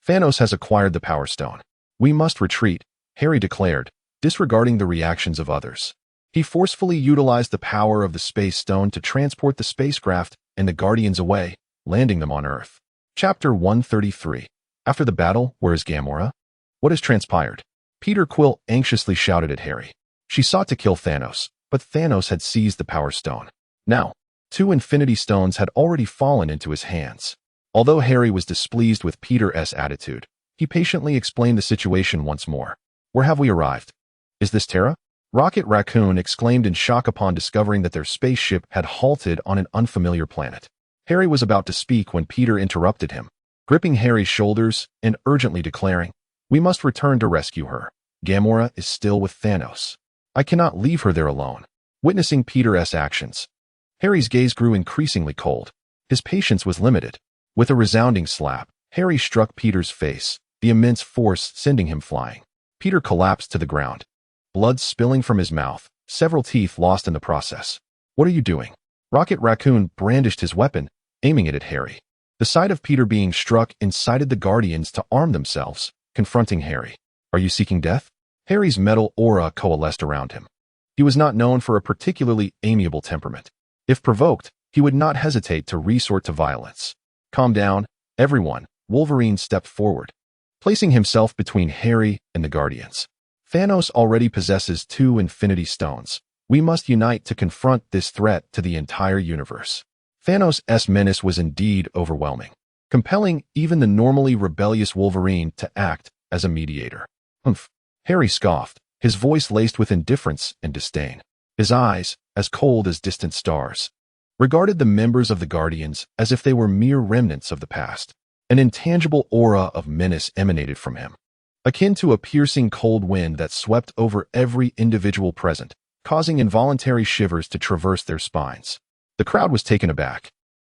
Thanos has acquired the Power Stone. We must retreat, Harry declared, disregarding the reactions of others. He forcefully utilized the power of the Space Stone to transport the spacecraft and the Guardians away, landing them on Earth. Chapter 133. After the battle, where is Gamora? What has transpired? Peter Quill anxiously shouted at Harry. She sought to kill Thanos, but Thanos had seized the Power Stone. Now, 2 Infinity Stones had already fallen into his hands. Although Harry was displeased with Peter's attitude, he patiently explained the situation once more. Where have we arrived? Is this Terra? Rocket Raccoon exclaimed in shock upon discovering that their spaceship had halted on an unfamiliar planet. Harry was about to speak when Peter interrupted him, gripping Harry's shoulders and urgently declaring, "We must return to rescue her. Gamora is still with Thanos. I cannot leave her there alone." Witnessing Peter's actions, Harry's gaze grew increasingly cold. His patience was limited. With a resounding slap, Harry struck Peter's face, the immense force sending him flying. Peter collapsed to the ground, blood spilling from his mouth, several teeth lost in the process. "What are you doing?" Rocket Raccoon brandished his weapon, aiming it at Harry. The sight of Peter being struck incited the Guardians to arm themselves, confronting Harry. "Are you seeking death?" Harry's metal aura coalesced around him. He was not known for a particularly amiable temperament. If provoked, he would not hesitate to resort to violence. "Calm down, everyone," Wolverine stepped forward, placing himself between Harry and the Guardians. "Thanos already possesses 2 Infinity Stones. We must unite to confront this threat to the entire universe." Thanos' menace was indeed overwhelming, compelling even the normally rebellious Wolverine to act as a mediator. "Humph," Harry scoffed, his voice laced with indifference and disdain. His eyes, as cold as distant stars, regarded the members of the Guardians as if they were mere remnants of the past. An intangible aura of menace emanated from him, akin to a piercing cold wind that swept over every individual present, causing involuntary shivers to traverse their spines. The crowd was taken aback,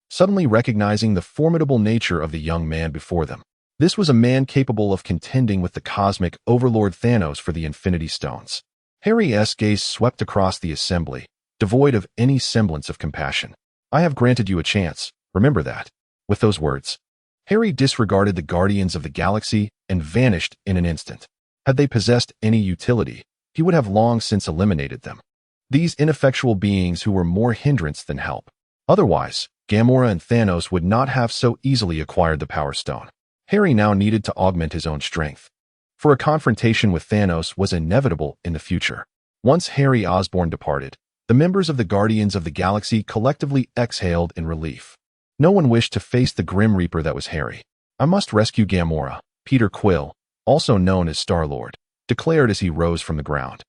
suddenly recognizing the formidable nature of the young man before them. This was a man capable of contending with the cosmic overlord Thanos for the Infinity Stones. Harry's gaze swept across the assembly, devoid of any semblance of compassion. "I have granted you a chance, remember that." With those words, Harry disregarded the Guardians of the Galaxy and vanished in an instant. Had they possessed any utility, he he would have long since eliminated them. These ineffectual beings who were more hindrance than help. Otherwise, Gamora and Thanos would not have so easily acquired the Power Stone. Harry now needed to augment his own strength, for a confrontation with Thanos was inevitable in the future. Once Harry Osborn departed, the members of the Guardians of the Galaxy collectively exhaled in relief. No one wished to face the Grim Reaper that was Harry. "I must rescue Gamora," Peter Quill, also known as Star-Lord, declared as he rose from the ground.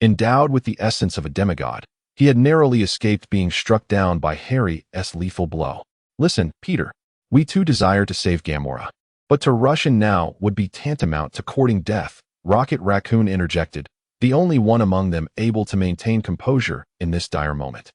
Endowed with the essence of a demigod, he had narrowly escaped being struck down by Harry's lethal blow. "Listen, Peter, we too desire to save Gamora. But to rush in now would be tantamount to courting death," Rocket Raccoon interjected, the only one among them able to maintain composure in this dire moment.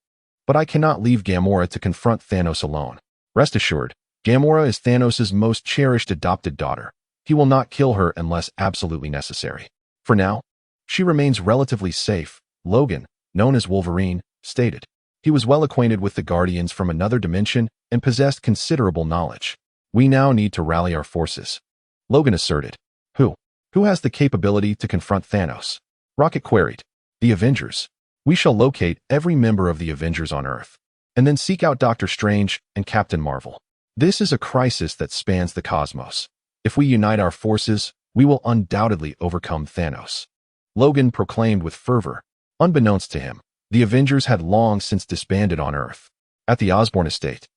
"But I cannot leave Gamora to confront Thanos alone. Rest assured, Gamora is Thanos' most cherished adopted daughter. He will not kill her unless absolutely necessary. For now, she remains relatively safe," Logan, known as Wolverine, stated. He was well acquainted with the Guardians from another dimension and possessed considerable knowledge. "We now need to rally our forces," Logan asserted. Who has the capability to confront Thanos?" Rocket queried. "The Avengers. We shall locate every member of the Avengers on Earth, and then seek out Doctor Strange and Captain Marvel. This is a crisis that spans the cosmos. If we unite our forces, we will undoubtedly overcome Thanos," Logan proclaimed with fervor. Unbeknownst to him, the Avengers had long since disbanded on Earth. At the Osborn estate,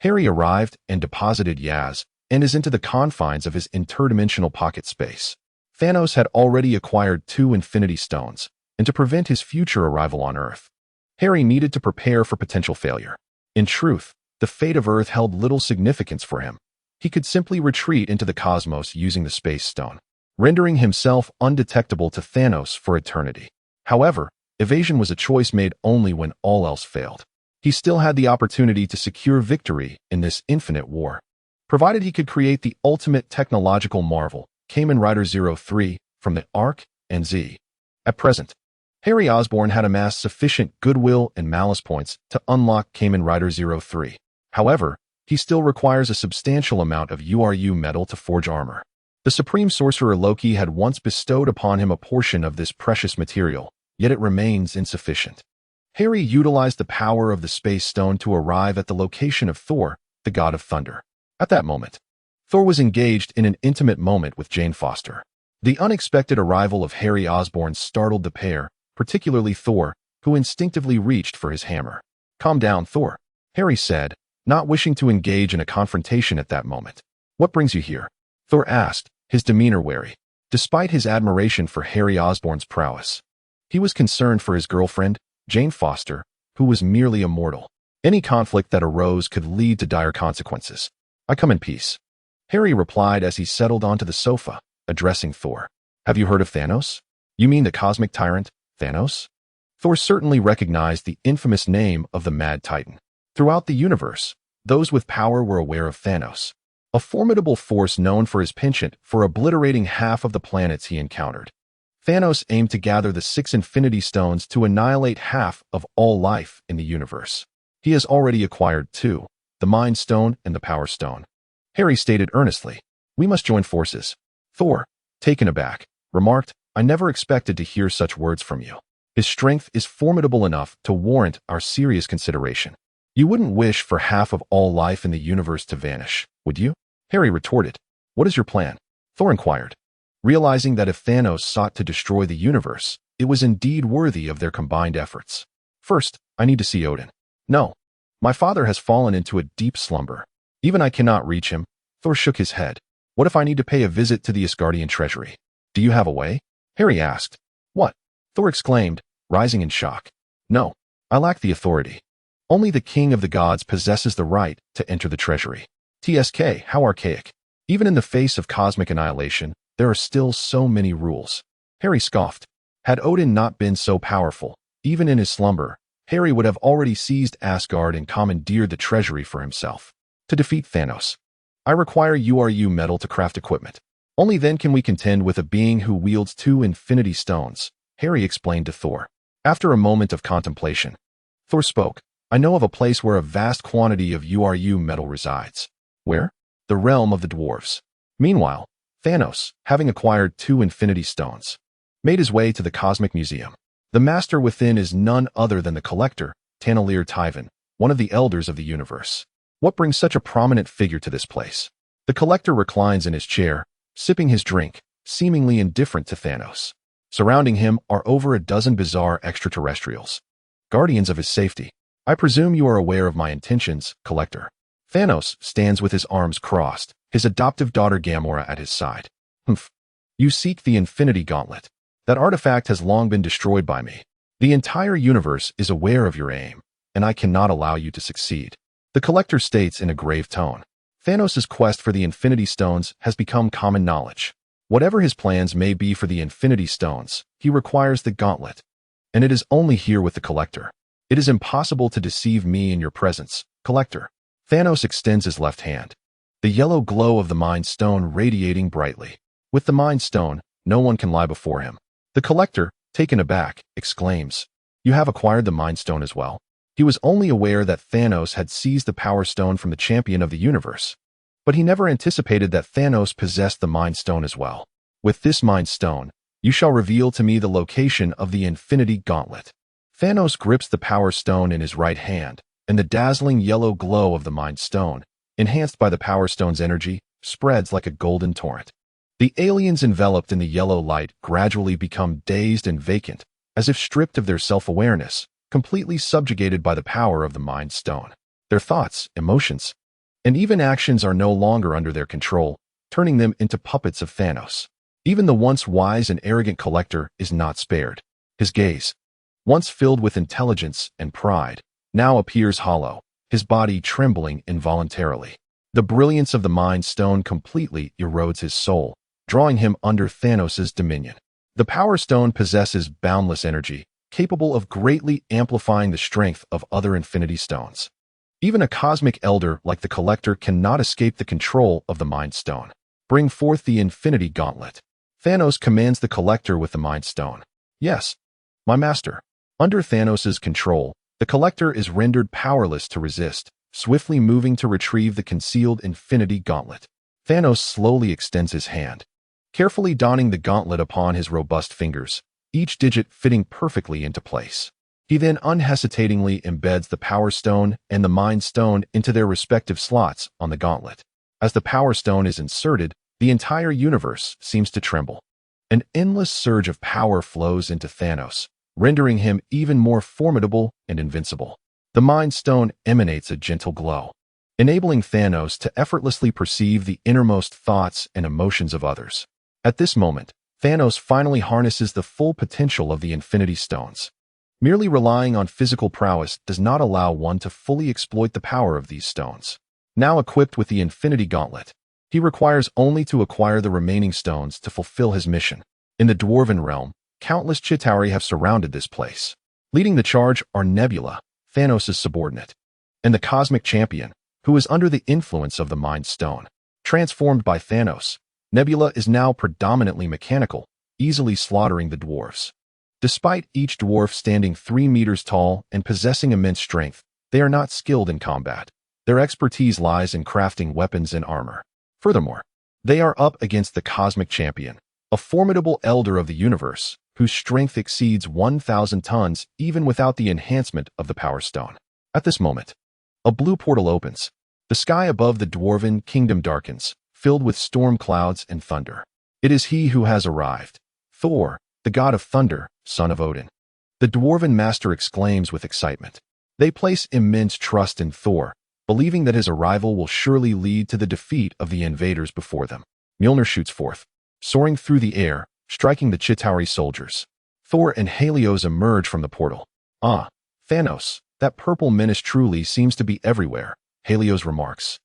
Harry arrived and deposited Yaz and is into the confines of his interdimensional pocket space. Thanos had already acquired 2 Infinity Stones, and to prevent his future arrival on Earth, Harry needed to prepare for potential failure. In truth, the fate of Earth held little significance for him. He could simply retreat into the cosmos using the Space Stone, rendering himself undetectable to Thanos for eternity. However, evasion was a choice made only when all else failed. He still had the opportunity to secure victory in this infinite war, provided he could create the ultimate technological marvel, Kamen Rider 03, from the Ark and Z. At present, Harry Osborn had amassed sufficient goodwill and malice points to unlock Kamen Rider 03. However, he still requires a substantial amount of URU metal to forge armor. The Supreme Sorcerer Loki had once bestowed upon him a portion of this precious material, yet it remains insufficient. Harry utilized the power of the Space Stone to arrive at the location of Thor, the god of thunder. At that moment, Thor was engaged in an intimate moment with Jane Foster. The unexpected arrival of Harry Osborn startled the pair, particularly Thor, who instinctively reached for his hammer. "Calm down, Thor," Harry said, not wishing to engage in a confrontation at that moment. "What brings you here?" Thor asked, his demeanor wary. Despite his admiration for Harry Osborn's prowess, he was concerned for his girlfriend, Jane Foster, who was merely a mortal. Any conflict that arose could lead to dire consequences. "I come in peace," Harry replied as he settled onto the sofa, addressing Thor. "Have you heard of Thanos?" "You mean the cosmic tyrant, Thanos?" Thor certainly recognized the infamous name of the Mad Titan. Throughout the universe, those with power were aware of Thanos, a formidable force known for his penchant for obliterating half of the planets he encountered. Thanos aimed to gather the 6 Infinity Stones to annihilate half of all life in the universe. He has already acquired 2, the Mind Stone and the Power Stone. Harry stated earnestly. "We must join forces." Thor, taken aback, remarked, "I never expected to hear such words from you. His strength is formidable enough to warrant our serious consideration." "You wouldn't wish for half of all life in the universe to vanish, would you?" Harry retorted. "What is your plan?" Thor inquired, realizing that if Thanos sought to destroy the universe, it was indeed worthy of their combined efforts. "First, I need to see Odin." "No. My father has fallen into a deep slumber. Even I cannot reach him." Thor shook his head. "What if I need to pay a visit to the Asgardian treasury? Do you have a way?" Harry asked. "What?" Thor exclaimed, rising in shock. "No, I lack the authority. Only the king of the gods possesses the right to enter the treasury." TSK, how archaic. Even in the face of cosmic annihilation, there are still so many rules. Harry scoffed. Had Odin not been so powerful, even in his slumber, Harry would have already seized Asgard and commandeered the treasury for himself. "To defeat Thanos, I require URU metal to craft equipment. Only then can we contend with a being who wields 2 Infinity Stones," Harry explained to Thor. After a moment of contemplation, Thor spoke. "I know of a place where a vast quantity of URU metal resides." "Where?" "The realm of the dwarves." Meanwhile, Thanos, having acquired 2 Infinity Stones, made his way to the Cosmic Museum. The master within is none other than the collector, Tanalir Tyvan, one of the elders of the universe. What brings such a prominent figure to this place? The collector reclines in his chair, sipping his drink, seemingly indifferent to Thanos. Surrounding him are over a dozen bizarre extraterrestrials, guardians of his safety. I presume you are aware of my intentions, collector. Thanos stands with his arms crossed, his adoptive daughter Gamora at his side. Humph. You seek the Infinity Gauntlet. That artifact has long been destroyed by me. The entire universe is aware of your aim, and I cannot allow you to succeed. The collector states in a grave tone. Thanos' quest for the Infinity Stones has become common knowledge. Whatever his plans may be for the Infinity Stones, he requires the gauntlet. And it is only here with the collector. It is impossible to deceive me in your presence, collector. Thanos extends his left hand, the yellow glow of the Mind Stone radiating brightly. With the Mind Stone, no one can lie before him. The collector, taken aback, exclaims, "You have acquired the Mind Stone as well?" He was only aware that Thanos had seized the Power Stone from the champion of the universe, but he never anticipated that Thanos possessed the Mind Stone as well. With this Mind Stone, you shall reveal to me the location of the Infinity Gauntlet. Thanos grips the Power Stone in his right hand, and the dazzling yellow glow of the Mind Stone, enhanced by the Power Stone's energy, spreads like a golden torrent. The aliens enveloped in the yellow light gradually become dazed and vacant, as if stripped of their self-awareness, completely subjugated by the power of the Mind Stone. Their thoughts, emotions, and even actions are no longer under their control, turning them into puppets of Thanos. Even the once wise and arrogant collector is not spared. His gaze, once filled with intelligence and pride, now appears hollow, his body trembling involuntarily. The brilliance of the Mind Stone completely erodes his soul, drawing him under Thanos' dominion. The Power Stone possesses boundless energy, capable of greatly amplifying the strength of other Infinity Stones. Even a cosmic elder like the collector cannot escape the control of the Mind Stone. Bring forth the Infinity Gauntlet. Thanos commands the collector with the Mind Stone. Yes, my master. Under Thanos' control, the collector is rendered powerless to resist, swiftly moving to retrieve the concealed Infinity Gauntlet. Thanos slowly extends his hand, carefully donning the gauntlet upon his robust fingers, each digit fitting perfectly into place. He then unhesitatingly embeds the Power Stone and the Mind Stone into their respective slots on the gauntlet. As the Power Stone is inserted, the entire universe seems to tremble. An endless surge of power flows into Thanos, rendering him even more formidable and invincible. The Mind Stone emanates a gentle glow, enabling Thanos to effortlessly perceive the innermost thoughts and emotions of others. At this moment, Thanos finally harnesses the full potential of the Infinity Stones. Merely relying on physical prowess does not allow one to fully exploit the power of these stones. Now equipped with the Infinity Gauntlet, he requires only to acquire the remaining stones to fulfill his mission. In the Dwarven realm, countless Chitauri have surrounded this place. Leading the charge are Nebula, Thanos' subordinate, and the Cosmic Champion, who is under the influence of the Mind Stone. Transformed by Thanos, Nebula is now predominantly mechanical, easily slaughtering the dwarves. Despite each dwarf standing 3 meters tall and possessing immense strength, they are not skilled in combat. Their expertise lies in crafting weapons and armor. Furthermore, they are up against the Cosmic Champion, a formidable elder of the universe, whose strength exceeds 1,000 tons even without the enhancement of the Power Stone. At this moment, a blue portal opens. The sky above the Dwarven kingdom darkens, filled with storm clouds and thunder. It is he who has arrived, Thor, the god of thunder, son of Odin. The Dwarven master exclaims with excitement. They place immense trust in Thor, believing that his arrival will surely lead to the defeat of the invaders before them. Mjolnir shoots forth, soaring through the air, striking the Chitauri soldiers. Thor and Helios emerge from the portal. Ah, Thanos, that purple menace truly seems to be everywhere, Helios remarks,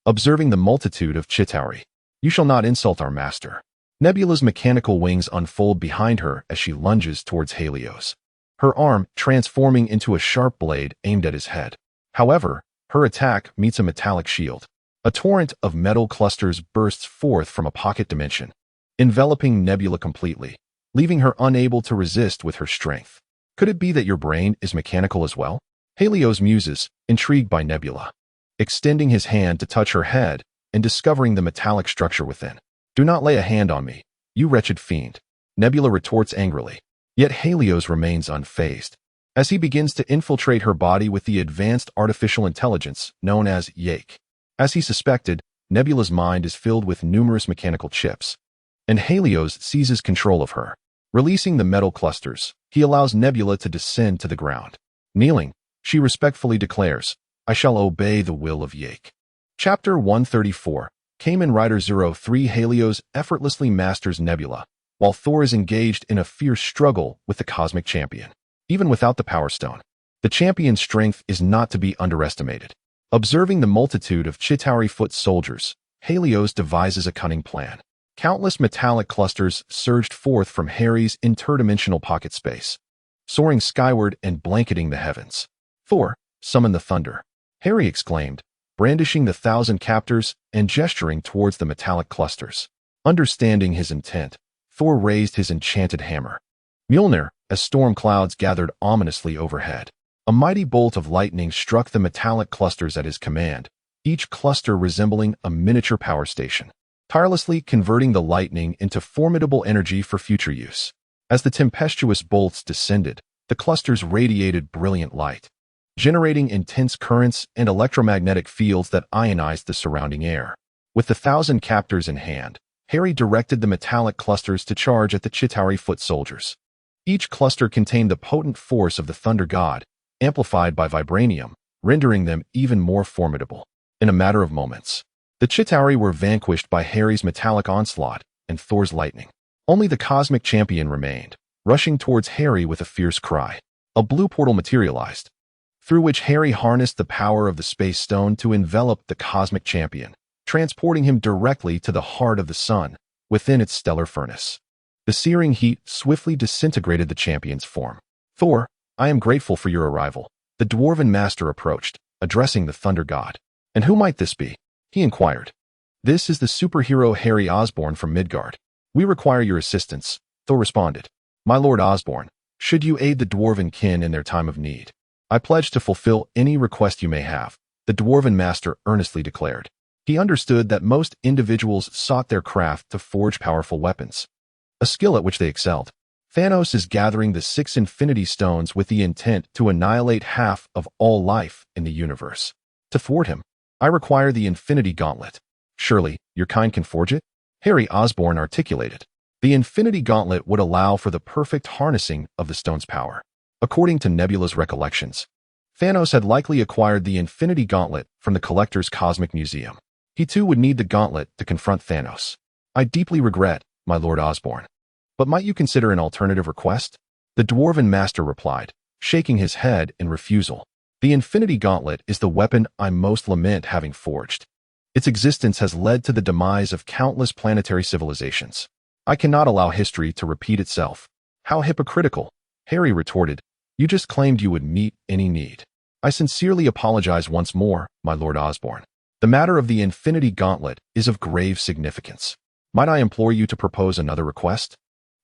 observing the multitude of Chitauri. You shall not insult our master. Nebula's mechanical wings unfold behind her as she lunges towards Helios, her arm transforming into a sharp blade aimed at his head. However, her attack meets a metallic shield. A torrent of metal clusters bursts forth from a pocket dimension, enveloping Nebula completely, leaving her unable to resist with her strength. Could it be that your brain is mechanical as well? Helios muses, intrigued by Nebula, extending his hand to touch her head and discovering the metallic structure within. Do not lay a hand on me, you wretched fiend. Nebula retorts angrily. Yet Helios remains unfazed. As he begins to infiltrate her body with the advanced artificial intelligence known as Yake. As he suspected, Nebula's mind is filled with numerous mechanical chips. And Helios seizes control of her. Releasing the metal clusters, he allows Nebula to descend to the ground. Kneeling, she respectfully declares, "I shall obey the will of Yake." Chapter 134, Kamen Rider 03. Helios effortlessly masters Nebula, while Thor is engaged in a fierce struggle with the cosmic champion. Even without the Power Stone, the champion's strength is not to be underestimated. Observing the multitude of Chitauri foot soldiers, Helios devises a cunning plan. Countless metallic clusters surged forth from Harry's interdimensional pocket space, soaring skyward and blanketing the heavens. "Thor, summon the thunder," Harry exclaimed, brandishing the 1,000 captors and gesturing towards the metallic clusters. Understanding his intent, Thor raised his enchanted hammer. Mjolnir, as storm clouds gathered ominously overhead. A mighty bolt of lightning struck the metallic clusters at his command, each cluster resembling a miniature power station, tirelessly converting the lightning into formidable energy for future use. As the tempestuous bolts descended, the clusters radiated brilliant light, generating intense currents and electromagnetic fields that ionized the surrounding air. With the 1,000 captors in hand, Harry directed the metallic clusters to charge at the Chitauri foot soldiers. Each cluster contained the potent force of the Thunder God, amplified by vibranium, rendering them even more formidable. In a matter of moments, the Chitauri were vanquished by Harry's metallic onslaught and Thor's lightning. Only the cosmic champion remained, rushing towards Harry with a fierce cry. A blue portal materialized, through which Harry harnessed the power of the Space Stone to envelop the cosmic champion, transporting him directly to the heart of the sun, within its stellar furnace. The searing heat swiftly disintegrated the champion's form. "Thor, I am grateful for your arrival." The Dwarven Master approached, addressing the Thunder God. "And who might this be?" he inquired. "This is the superhero Harry Osborn from Midgard. We require your assistance," Thor responded. "My Lord Osborn, should you aid the Dwarven kin in their time of need, I pledge to fulfill any request you may have," the Dwarven Master earnestly declared. He understood that most individuals sought their craft to forge powerful weapons, a skill at which they excelled. Thanos is gathering the 6 Infinity Stones with the intent to annihilate half of all life in the universe. To thwart him, I require the Infinity Gauntlet. Surely, your kind can forge it? Harry Osborn articulated. The Infinity Gauntlet would allow for the perfect harnessing of the stone's power. According to Nebula's recollections, Thanos had likely acquired the Infinity Gauntlet from the Collector's Cosmic Museum. He too would need the gauntlet to confront Thanos. "I deeply regret, my Lord Osborn. But might you consider an alternative request?" The Dwarven Master replied, shaking his head in refusal. "The Infinity Gauntlet is the weapon I most lament having forged. Its existence has led to the demise of countless planetary civilizations. I cannot allow history to repeat itself." "How hypocritical," Harry retorted. "You just claimed you would meet any need." "I sincerely apologize once more, my Lord Osborn. The matter of the Infinity Gauntlet is of grave significance. Might I implore you to propose another request?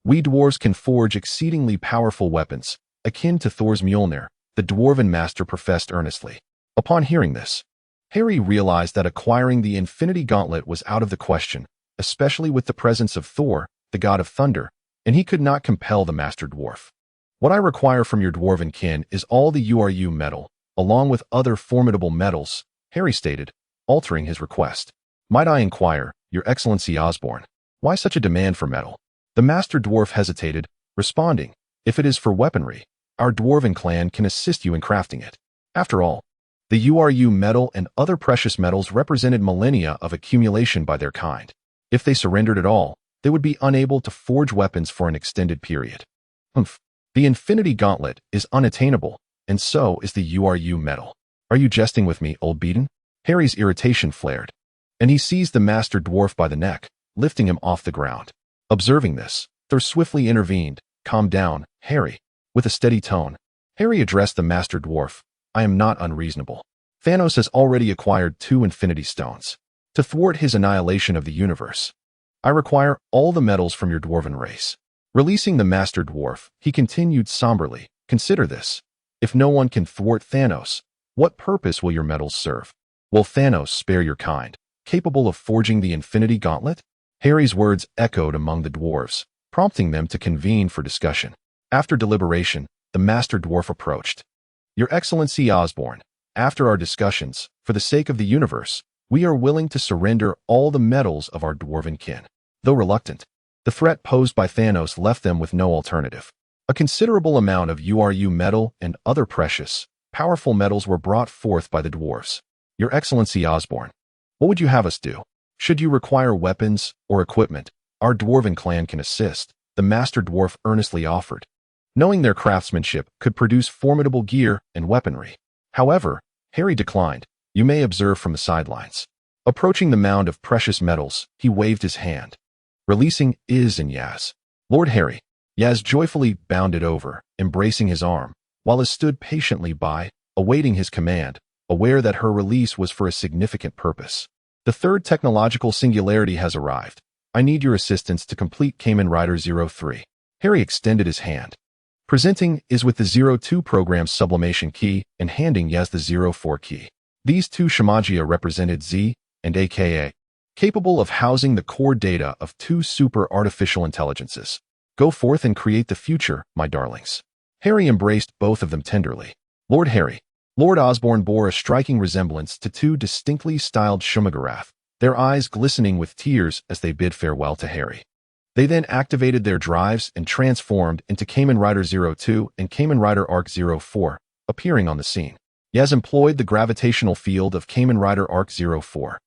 We dwarves can forge exceedingly powerful weapons, akin to Thor's Mjolnir," the Dwarven Master professed earnestly. Upon hearing this, Harry realized that acquiring the Infinity Gauntlet was out of the question, especially with the presence of Thor, the god of thunder, and he could not compel the Master Dwarf. "What I require from your dwarven kin is all the URU metal, along with other formidable metals," Harry stated, altering his request. "Might I inquire, Your Excellency Osborn, why such a demand for metal?" The Master Dwarf hesitated, responding, "If it is for weaponry, our dwarven clan can assist you in crafting it. After all, the URU metal and other precious metals represented millennia of accumulation by their kind. If they surrendered at all, they would be unable to forge weapons for an extended period." "Humph. The Infinity Gauntlet is unattainable, and so is the URU metal. Are you jesting with me, old beaten?" Harry's irritation flared, and he seized the Master Dwarf by the neck, lifting him off the ground. Observing this, Thor swiftly intervened. "Calm down, Harry." With a steady tone, Harry addressed the Master Dwarf. "I am not unreasonable. Thanos has already acquired 2 Infinity Stones. To thwart his annihilation of the universe, I require all the metals from your dwarven race." Releasing the Master Dwarf, he continued somberly, "Consider this. If no one can thwart Thanos, what purpose will your metals serve? Will Thanos spare your kind, capable of forging the Infinity Gauntlet?" Harry's words echoed among the dwarves, prompting them to convene for discussion. After deliberation, the Master Dwarf approached. Your Excellency Osborn, after our discussions, for the sake of the universe, we are willing to surrender all the metals of our dwarven kin. Though reluctant, the threat posed by Thanos left them with no alternative. A considerable amount of URU metal and other precious, powerful metals were brought forth by the dwarves. Your Excellency Osborn, what would you have us do? Should you require weapons or equipment, our dwarven clan can assist, the Master Dwarf earnestly offered, knowing their craftsmanship could produce formidable gear and weaponry. However, Harry declined. You may observe from the sidelines. Approaching the mound of precious metals, he waved his hand, releasing Iz and Yaz. Lord Harry. Yaz joyfully bounded over, embracing his arm, while Iz stood patiently by, awaiting his command, aware that her release was for a significant purpose. The third technological singularity has arrived. I need your assistance to complete Kamen Rider 03. Harry extended his hand, presenting Iz with the 02 program's sublimation key and handing Yaz the 04 key. These two Shamagia represented Z and AKA, capable of housing the core data of two super artificial intelligences. Go forth and create the future, my darlings. Harry embraced both of them tenderly. Lord Harry. Lord Osborn bore a striking resemblance to two distinctly styled Shumagarath, their eyes glistening with tears as they bid farewell to Harry. They then activated their drives and transformed into Kamen Rider 02 and Kamen Rider Arc 04, appearing on the scene. Yaz employed the gravitational field of Kamen Rider Arc 04,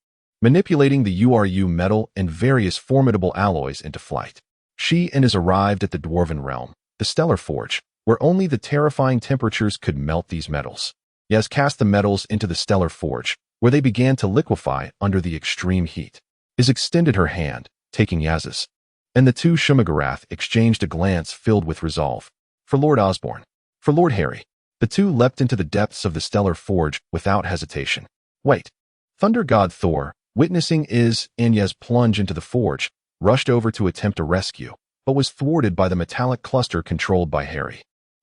manipulating the URU metal and various formidable alloys into flight. She and Iz arrived at the Dwarven realm, the Stellar Forge, where only the terrifying temperatures could melt these metals. Yaz cast the metals into the Stellar Forge, where they began to liquefy under the extreme heat. Iz extended her hand, taking Yaz's, and the two Shumagarath exchanged a glance filled with resolve. For Lord Osborn. For Lord Harry. The two leapt into the depths of the Stellar Forge without hesitation. Wait. Thunder God Thor, witnessing Iz and Yaz plunge into the forge, rushed over to attempt a rescue, but was thwarted by the metallic cluster controlled by Harry.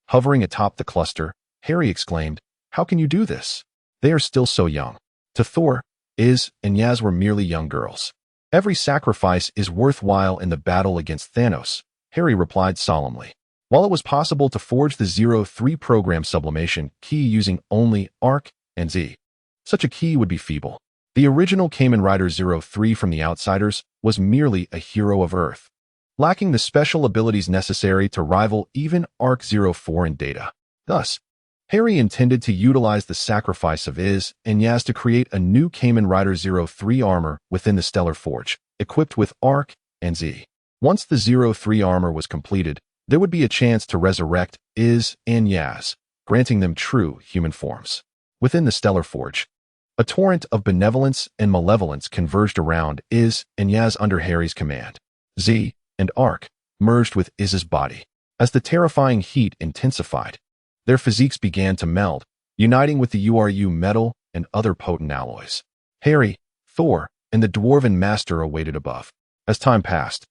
Hovering atop the cluster, Harry exclaimed, How can you do this? They are still so young. To Thor, Iz and Yaz were merely young girls. Every sacrifice is worthwhile in the battle against Thanos, Harry replied solemnly. While it was possible to forge the 03 program sublimation key using only Arc and Z, such a key would be feeble. The original Kamen Rider 03 from the Outsiders was merely a hero of Earth, lacking the special abilities necessary to rival even Arc 04 in data. Thus, Harry intended to utilize the sacrifice of Iz and Yaz to create a new Kamen Rider 03 armor within the Stellar Forge, equipped with Arc and Z. Once the 03 armor was completed, there would be a chance to resurrect Iz and Yaz, granting them true human forms. Within the Stellar Forge, a torrent of benevolence and malevolence converged around Iz and Yaz under Harry's command. Z and Arc merged with Iz's body. As the terrifying heat intensified, their physiques began to meld, uniting with the URU metal and other potent alloys. Harry, Thor, and the Dwarven Master awaited above. As time passed,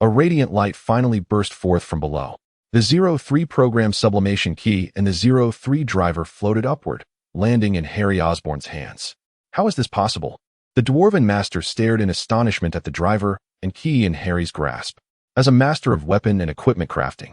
a radiant light finally burst forth from below. The 03 program sublimation key and the 03 driver floated upward, landing in Harry Osborn's hands. How is this possible? The Dwarven Master stared in astonishment at the driver and key in Harry's grasp. As a master of weapon and equipment crafting,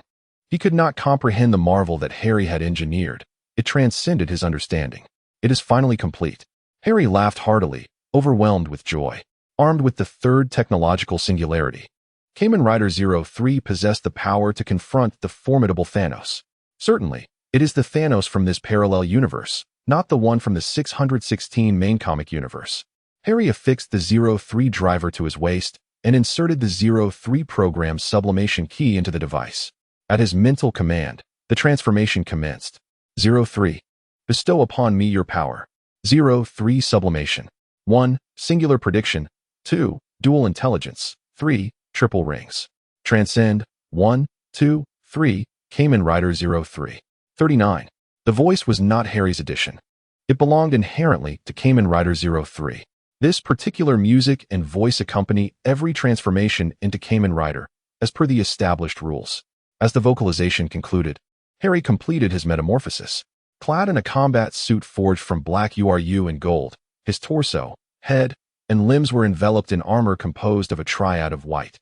he could not comprehend the marvel that Harry had engineered. It transcended his understanding. It is finally complete. Harry laughed heartily, overwhelmed with joy. Armed with the third technological singularity, Kamen Rider 03 possessed the power to confront the formidable Thanos. Certainly, it is the Thanos from this parallel universe, not the one from the 616 main comic universe. Harry affixed the 03 driver to his waist and inserted the 03 program sublimation key into the device. At his mental command, the transformation commenced. 03. Bestow upon me your power. 03 sublimation. 1. Singular prediction. 2. Dual intelligence. 3. Triple rings. Transcend. 1, 2, 3. Kamen Rider 03. 39. The voice was not Harry's addition. It belonged inherently to Kamen Rider 03. This particular music and voice accompany every transformation into Kamen Rider, as per the established rules. As the vocalization concluded, Harry completed his metamorphosis. Clad in a combat suit forged from black URU and gold, his torso, head, and limbs were enveloped in armor composed of a triad of white,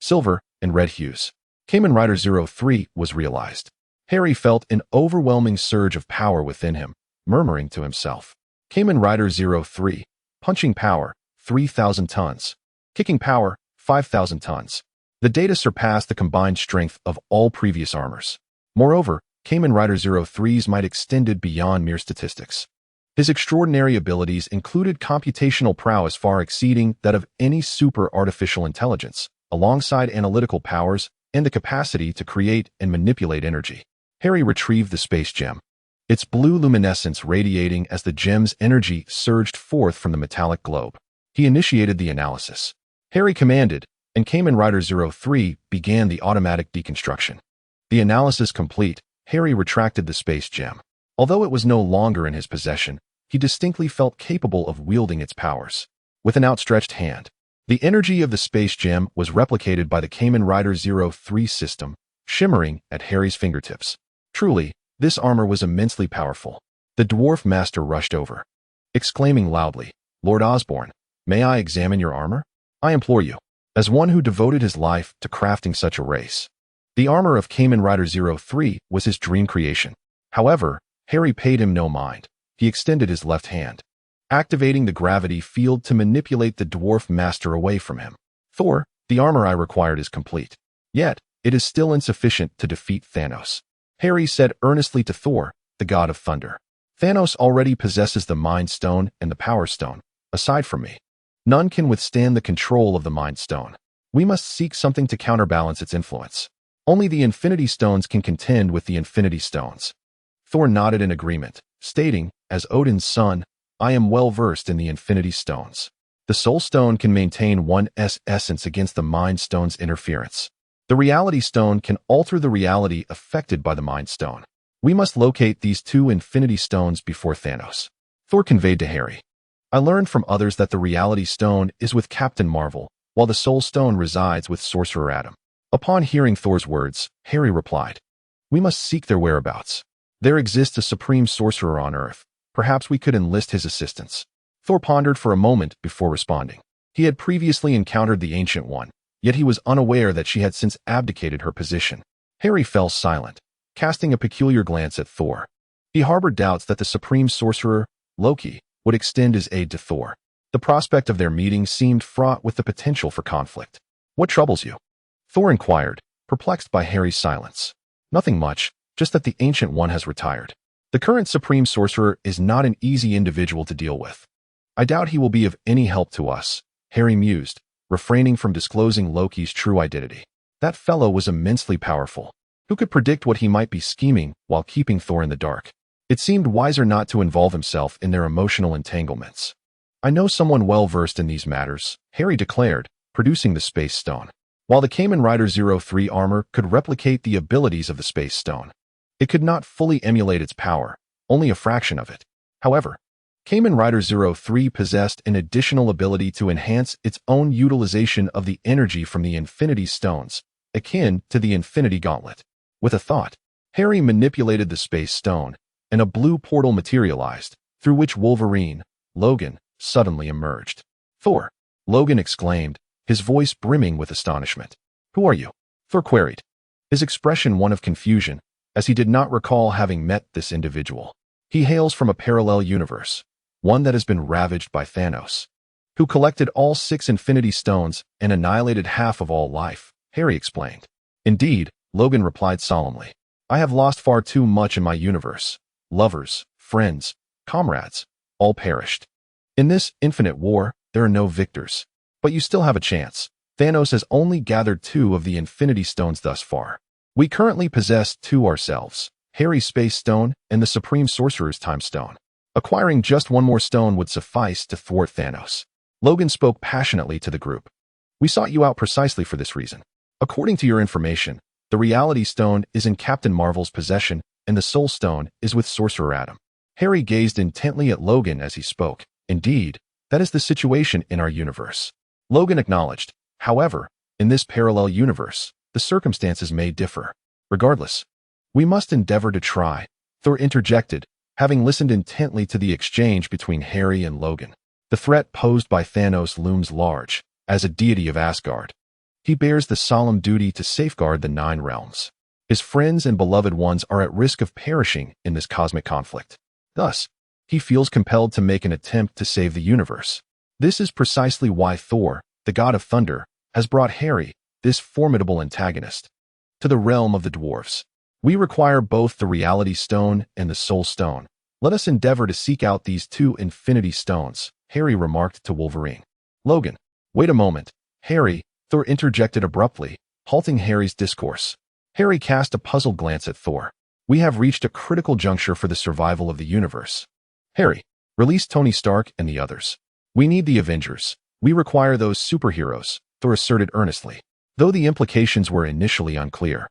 silver, and red hues. Kamen Rider 03 was realized. Harry felt an overwhelming surge of power within him, murmuring to himself. Kamen Rider 03, punching power, 3,000 tons. Kicking power, 5,000 tons. The data surpassed the combined strength of all previous armors. Moreover, Kamen Rider 03's might extended beyond mere statistics. His extraordinary abilities included computational prowess far exceeding that of any super artificial intelligence, alongside analytical powers and the capacity to create and manipulate energy. Harry retrieved the space gem, its blue luminescence radiating as the gem's energy surged forth from the metallic globe. He initiated the analysis. Harry commanded, and Kamen Rider 03 began the automatic deconstruction. The analysis complete, Harry retracted the space gem. Although it was no longer in his possession, he distinctly felt capable of wielding its powers. With an outstretched hand, the energy of the space gem was replicated by the Kamen Rider 03 system, shimmering at Harry's fingertips. Truly, this armor was immensely powerful. The dwarf master rushed over, exclaiming loudly, "Lord Osborn, may I examine your armor? I implore you." As one who devoted his life to crafting such a race, the armor of Kamen Rider 03 was his dream creation. However, Harry paid him no mind. He extended his left hand, activating the gravity field to manipulate the dwarf master away from him. "Thor, the armor I required is complete. Yet, it is still insufficient to defeat Thanos," Harry said earnestly to Thor, the god of thunder. "Thanos already possesses the Mind Stone and the Power Stone. Aside from me, none can withstand the control of the Mind Stone. We must seek something to counterbalance its influence. Only the Infinity Stones can contend with the Infinity Stones." Thor nodded in agreement, stating, "As Odin's son, I am well versed in the Infinity Stones. The Soul Stone can maintain one's essence against the Mind Stone's interference. The Reality Stone can alter the reality affected by the Mind Stone. We must locate these two Infinity Stones before Thanos." Thor conveyed to Harry, "I learned from others that the Reality Stone is with Captain Marvel, while the Soul Stone resides with Sorcerer Adam." Upon hearing Thor's words, Harry replied, "We must seek their whereabouts. There exists a supreme sorcerer on Earth. Perhaps we could enlist his assistance." Thor pondered for a moment before responding. He had previously encountered the Ancient One, yet he was unaware that she had since abdicated her position. Harry fell silent, casting a peculiar glance at Thor. He harbored doubts that the supreme sorcerer, Loki, would extend his aid to Thor. The prospect of their meeting seemed fraught with the potential for conflict. "What troubles you?" Thor inquired, perplexed by Harry's silence. "Nothing much, just that the Ancient One has retired. The current Supreme Sorcerer is not an easy individual to deal with. I doubt he will be of any help to us," Harry mused, refraining from disclosing Loki's true identity. That fellow was immensely powerful. Who could predict what he might be scheming while keeping Thor in the dark? It seemed wiser not to involve himself in their emotional entanglements. "I know someone well versed in these matters," Harry declared, producing the Space Stone. While the Kamen Rider 03 armor could replicate the abilities of the Space Stone, it could not fully emulate its power, only a fraction of it. However, Kamen Rider 03 possessed an additional ability to enhance its own utilization of the energy from the Infinity Stones, akin to the Infinity Gauntlet. With a thought, Harry manipulated the Space Stone, and a blue portal materialized, through which Wolverine, Logan, suddenly emerged. "Thor!" Logan exclaimed, his voice brimming with astonishment. "Who are you?" Thor queried, his expression one of confusion, as he did not recall having met this individual. "He hails from a parallel universe, one that has been ravaged by Thanos, who collected all 6 Infinity Stones and annihilated half of all life," Harry explained. "Indeed," Logan replied solemnly. "I have lost far too much in my universe. Lovers, friends, comrades, all perished. In this infinite war, there are no victors. But you still have a chance. Thanos has only gathered 2 of the Infinity Stones thus far. We currently possess 2 ourselves, Harry's Space Stone and the Supreme Sorcerer's Time Stone. Acquiring just 1 more stone would suffice to thwart Thanos." Logan spoke passionately to the group. "We sought you out precisely for this reason. According to your information, the Reality Stone is in Captain Marvel's possession and the Soul Stone is with Sorcerer Adam." Harry gazed intently at Logan as he spoke. "Indeed, that is the situation in our universe," Logan acknowledged. "However, in this parallel universe, the circumstances may differ. Regardless, we must endeavor to try," Thor interjected, having listened intently to the exchange between Harry and Logan. "The threat posed by Thanos looms large, as a deity of Asgard. He bears the solemn duty to safeguard the 9 realms. His friends and beloved ones are at risk of perishing in this cosmic conflict. Thus, he feels compelled to make an attempt to save the universe. This is precisely why Thor, the god of thunder, has brought Harry, this formidable antagonist, to the realm of the dwarves. We require both the Reality Stone and the Soul Stone. Let us endeavor to seek out these 2 Infinity Stones, Harry remarked to Wolverine. Logan, wait a moment. Harry, Thor interjected abruptly, halting Harry's discourse. Harry cast a puzzled glance at Thor. We have reached a critical juncture for the survival of the universe. Harry, release Tony Stark and the others. We need the Avengers. We require those superheroes, Thor asserted earnestly. Though the implications were initially unclear,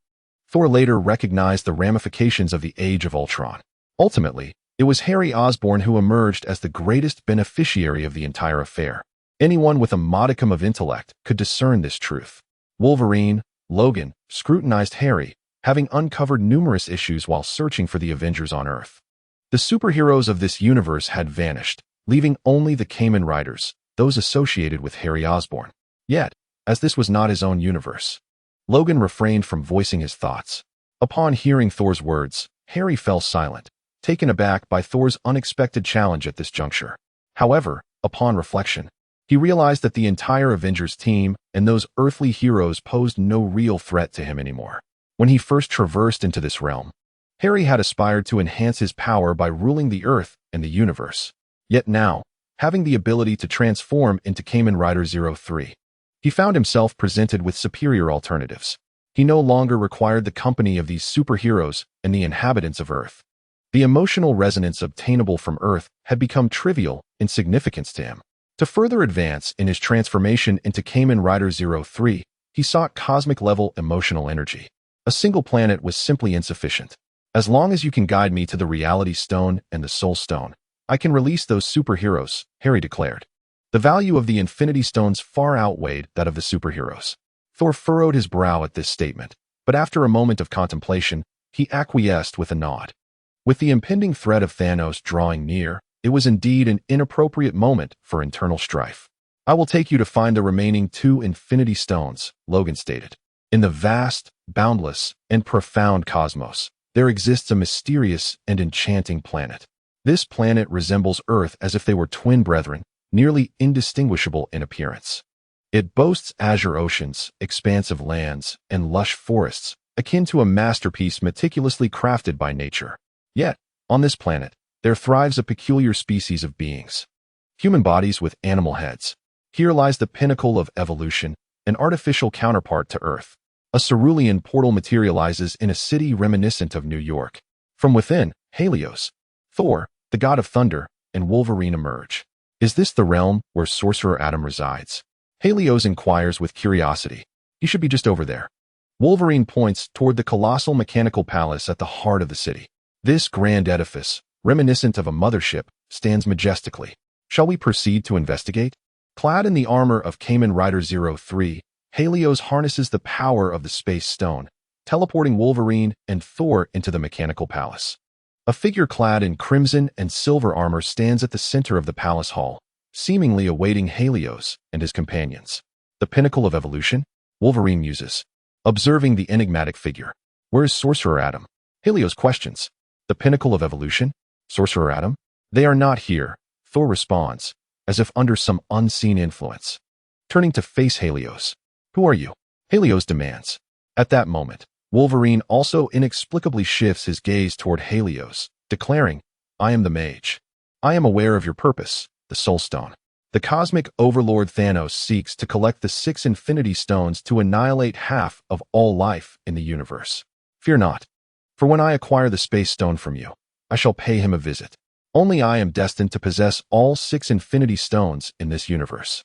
Thor later recognized the ramifications of the Age of Ultron. Ultimately, it was Harry Osborn who emerged as the greatest beneficiary of the entire affair. Anyone with a modicum of intellect could discern this truth. Wolverine, Logan, scrutinized Harry, having uncovered numerous issues while searching for the Avengers on Earth. The superheroes of this universe had vanished, leaving only the Kamen Riders, those associated with Harry Osborn. Yet, as this was not his own universe, Logan refrained from voicing his thoughts. Upon hearing Thor's words, Harry fell silent, taken aback by Thor's unexpected challenge at this juncture. However, upon reflection, he realized that the entire Avengers team and those earthly heroes posed no real threat to him anymore. When he first traversed into this realm, Harry had aspired to enhance his power by ruling the Earth and the universe. Yet now, having the ability to transform into Kamen Rider 03, he found himself presented with superior alternatives. He no longer required the company of these superheroes and the inhabitants of Earth. The emotional resonance obtainable from Earth had become trivial in significance to him. To further advance in his transformation into Kamen Rider 03, he sought cosmic-level emotional energy. A single planet was simply insufficient. As long as you can guide me to the Reality Stone and the Soul Stone, I can release those superheroes, Harry declared. The value of the Infinity Stones far outweighed that of the superheroes. Thor furrowed his brow at this statement, but after a moment of contemplation, he acquiesced with a nod. With the impending threat of Thanos drawing near, it was indeed an inappropriate moment for internal strife. I will take you to find the remaining 2 Infinity Stones, Logan stated. In the vast, boundless, and profound cosmos, there exists a mysterious and enchanting planet. This planet resembles Earth as if they were twin brethren, nearly indistinguishable in appearance. It boasts azure oceans, expansive lands, and lush forests, akin to a masterpiece meticulously crafted by nature. Yet, on this planet, there thrives a peculiar species of beings. Human bodies with animal heads. Here lies the pinnacle of evolution, an artificial counterpart to Earth. A cerulean portal materializes in a city reminiscent of New York. From within, Helios, Thor, the god of thunder, and Wolverine emerge. Is this the realm where Sorcerer Adam resides? Helios inquires with curiosity. He should be just over there. Wolverine points toward the colossal mechanical palace at the heart of the city. This grand edifice, reminiscent of a mothership, stands majestically. Shall we proceed to investigate? Clad in the armor of Kamen Rider 03, Helios harnesses the power of the Space Stone, teleporting Wolverine and Thor into the mechanical palace. A figure clad in crimson and silver armor stands at the center of the palace hall, seemingly awaiting Helios and his companions. The pinnacle of evolution? Wolverine muses, observing the enigmatic figure. Where is Sorcerer Adam? Helios questions. The pinnacle of evolution? Sorcerer Adam? They are not here, Thor responds, as if under some unseen influence. Turning to face Helios. Who are you? Helios demands. At that moment, Wolverine also inexplicably shifts his gaze toward Helios, declaring, I am the mage. I am aware of your purpose, the Soul Stone. The cosmic overlord Thanos seeks to collect the 6 Infinity Stones to annihilate half of all life in the universe. Fear not, for when I acquire the Space Stone from you, I shall pay him a visit. Only I am destined to possess all 6 Infinity Stones in this universe.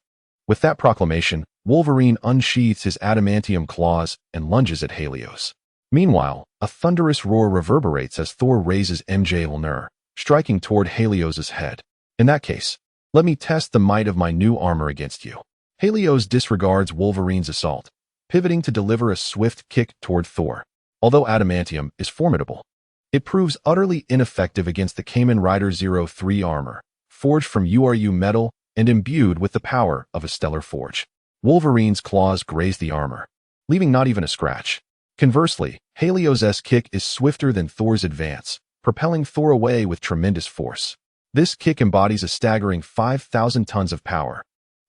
With that proclamation, Wolverine unsheathes his adamantium claws and lunges at Helios. Meanwhile, a thunderous roar reverberates as Thor raises Mjolnir, striking toward Helios' head. In that case, let me test the might of my new armor against you. Helios disregards Wolverine's assault, pivoting to deliver a swift kick toward Thor. Although adamantium is formidable, it proves utterly ineffective against the Kamen Rider 03 armor, forged from URU metal and imbued with the power of a stellar forge. Wolverine's claws graze the armor, leaving not even a scratch. Conversely, Helios' kick is swifter than Thor's advance, propelling Thor away with tremendous force. This kick embodies a staggering 5,000 tons of power.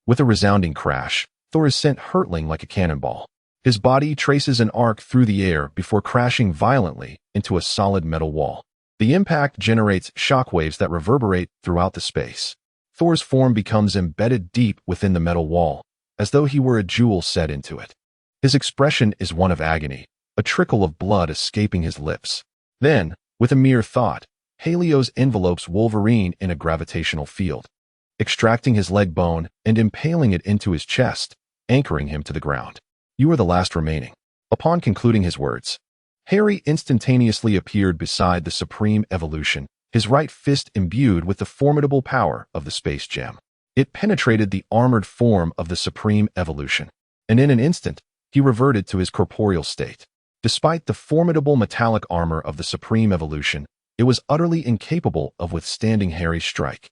With a resounding crash, Thor is sent hurtling like a cannonball. His body traces an arc through the air before crashing violently into a solid metal wall. The impact generates shockwaves that reverberate throughout the space. Thor's form becomes embedded deep within the metal wall, as though he were a jewel set into it. His expression is one of agony, a trickle of blood escaping his lips. Then, with a mere thought, Helios envelopes Wolverine in a gravitational field, extracting his leg bone and impaling it into his chest, anchoring him to the ground. You are the last remaining. Upon concluding his words, Harry instantaneously appeared beside the Supreme Evolution, his right fist imbued with the formidable power of the Space Gem. It penetrated the armored form of the Supreme Evolution, and in an instant, he reverted to his corporeal state. Despite the formidable metallic armor of the Supreme Evolution, it was utterly incapable of withstanding Harry's strike.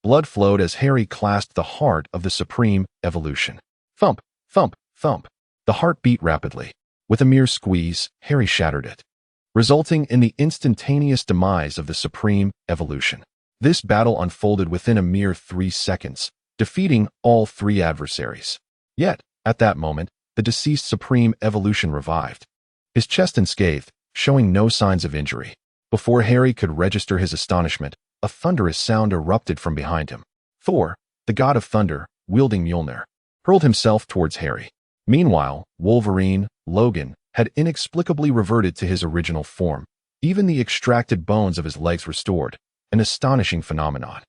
Blood flowed as Harry clasped the heart of the Supreme Evolution. Thump, thump, thump. The heart beat rapidly. With a mere squeeze, Harry shattered it, resulting in the instantaneous demise of the Supreme Evolution. This battle unfolded within a mere 3 seconds, defeating all 3 adversaries. Yet, at that moment, the deceased Supreme Evolution revived, his chest unscathed, showing no signs of injury. Before Harry could register his astonishment, a thunderous sound erupted from behind him. Thor, the god of thunder, wielding Mjolnir, hurled himself towards Harry. Meanwhile, Wolverine, Logan, had inexplicably reverted to his original form, even the extracted bones of his legs restored, an astonishing phenomenon.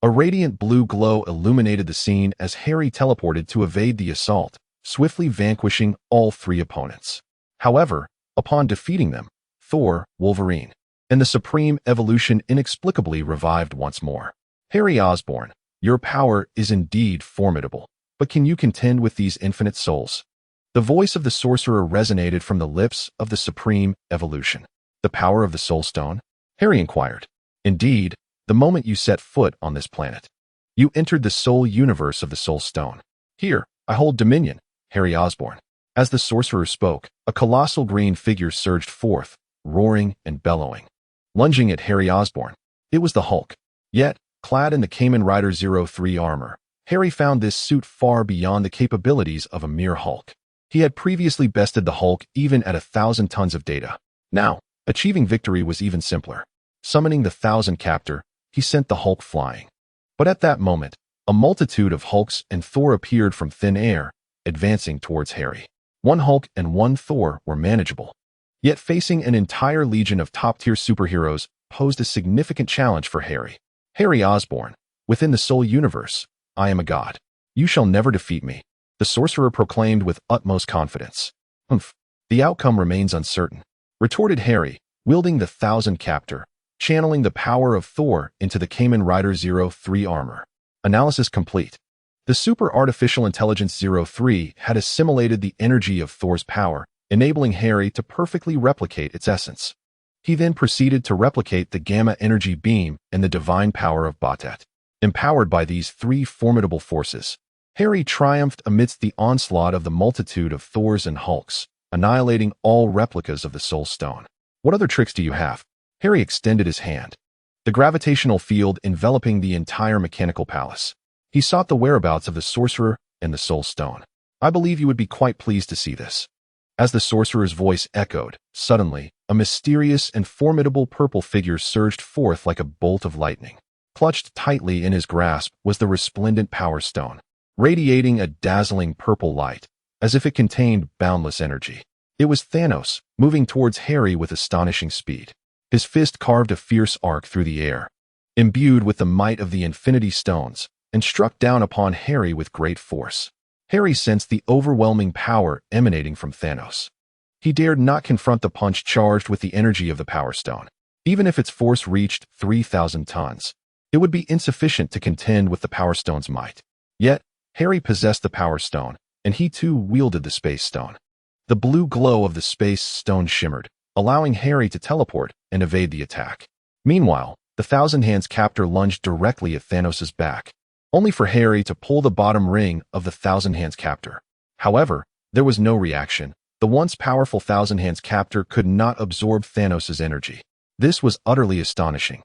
A radiant blue glow illuminated the scene as Harry teleported to evade the assault, swiftly vanquishing all 3 opponents. However, upon defeating them, Thor, Wolverine, and the Supreme Evolution inexplicably revived once more. Harry Osborn, your power is indeed formidable, but can you contend with these infinite souls? The voice of the sorcerer resonated from the lips of the Supreme Evolution. The power of the Soul Stone? Harry inquired. Indeed, the moment you set foot on this planet, you entered the soul universe of the Soul Stone. Here, I hold dominion, Harry Osborn. As the sorcerer spoke, a colossal green figure surged forth, roaring and bellowing, lunging at Harry Osborn. It was the Hulk. Yet, clad in the Kamen Rider 03 armor, Harry found this suit far beyond the capabilities of a mere Hulk. He had previously bested the Hulk even at 1,000 tons of data. Now, achieving victory was even simpler. Summoning the 1,000 captor, he sent the Hulk flying. But at that moment, a multitude of Hulks and Thor appeared from thin air, advancing towards Harry. 1 Hulk and 1 Thor were manageable. Yet facing an entire legion of top-tier superheroes posed a significant challenge for Harry. Harry Osborn, within the Soul Universe, I am a god. You shall never defeat me, the sorcerer proclaimed with utmost confidence. The outcome remains uncertain, retorted Harry, wielding the 1,000 captor, channeling the power of Thor into the Kamen Rider 03 armor. Analysis complete. The Super Artificial Intelligence 03 had assimilated the energy of Thor's power, enabling Harry to perfectly replicate its essence. He then proceeded to replicate the Gamma Energy Beam and the divine power of Batet. Empowered by these 3 formidable forces, Harry triumphed amidst the onslaught of the multitude of Thors and Hulks, annihilating all replicas of the Soul Stone. What other tricks do you have? Harry extended his hand, the gravitational field enveloping the entire mechanical palace. He sought the whereabouts of the sorcerer and the Soul Stone. I believe you would be quite pleased to see this. As the sorcerer's voice echoed, suddenly, a mysterious and formidable purple figure surged forth like a bolt of lightning. Clutched tightly in his grasp was the resplendent Power Stone, radiating a dazzling purple light, as if it contained boundless energy. It was Thanos, moving towards Harry with astonishing speed. His fist carved a fierce arc through the air, imbued with the might of the Infinity Stones, and struck down upon Harry with great force. Harry sensed the overwhelming power emanating from Thanos. He dared not confront the punch charged with the energy of the Power Stone. Even if its force reached 3,000 tons, it would be insufficient to contend with the Power Stone's might. Yet, Harry possessed the Power Stone, and he too wielded the Space Stone. The blue glow of the Space Stone shimmered, allowing Harry to teleport and evade the attack. Meanwhile, the Thousand Hands captor lunged directly at Thanos' back, only for Harry to pull the bottom ring of the Thousand Hands captor. However, there was no reaction. The once powerful Thousand Hands captor could not absorb Thanos' energy. This was utterly astonishing.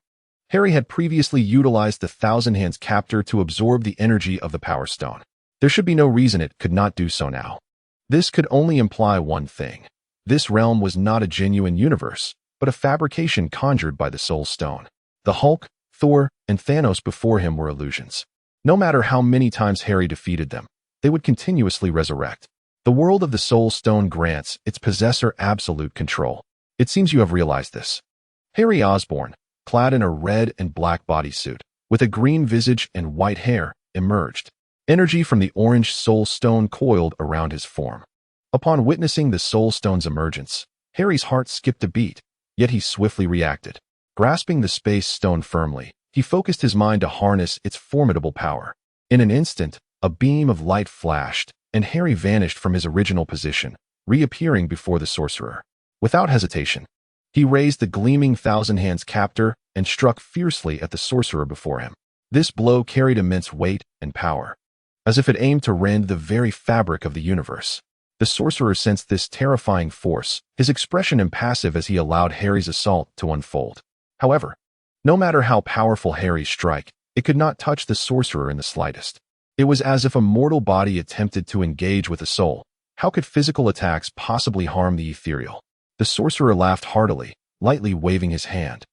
Harry had previously utilized the Thousand Hands captor to absorb the energy of the Power Stone. There should be no reason it could not do so now. This could only imply one thing. This realm was not a genuine universe, but a fabrication conjured by the Soul Stone. The Hulk, Thor, and Thanos before him were illusions. No matter how many times Harry defeated them, they would continuously resurrect. The world of the Soul Stone grants its possessor absolute control. It seems you have realized this. Harry Osborn, clad in a red and black bodysuit, with a green visage and white hair, emerged. Energy from the orange Soul Stone coiled around his form. Upon witnessing the Soul Stone's emergence, Harry's heart skipped a beat, yet he swiftly reacted. Grasping the Space Stone firmly, he focused his mind to harness its formidable power. In an instant, a beam of light flashed, and Harry vanished from his original position, reappearing before the sorcerer. Without hesitation, he raised the gleaming Thousand Hands captor and struck fiercely at the sorcerer before him. This blow carried immense weight and power, as if it aimed to rend the very fabric of the universe. The sorcerer sensed this terrifying force, his expression impassive as he allowed Harry's assault to unfold. However, no matter how powerful Harry's strike, it could not touch the sorcerer in the slightest. It was as if a mortal body attempted to engage with a soul. How could physical attacks possibly harm the ethereal? The sorcerer laughed heartily, lightly waving his hand,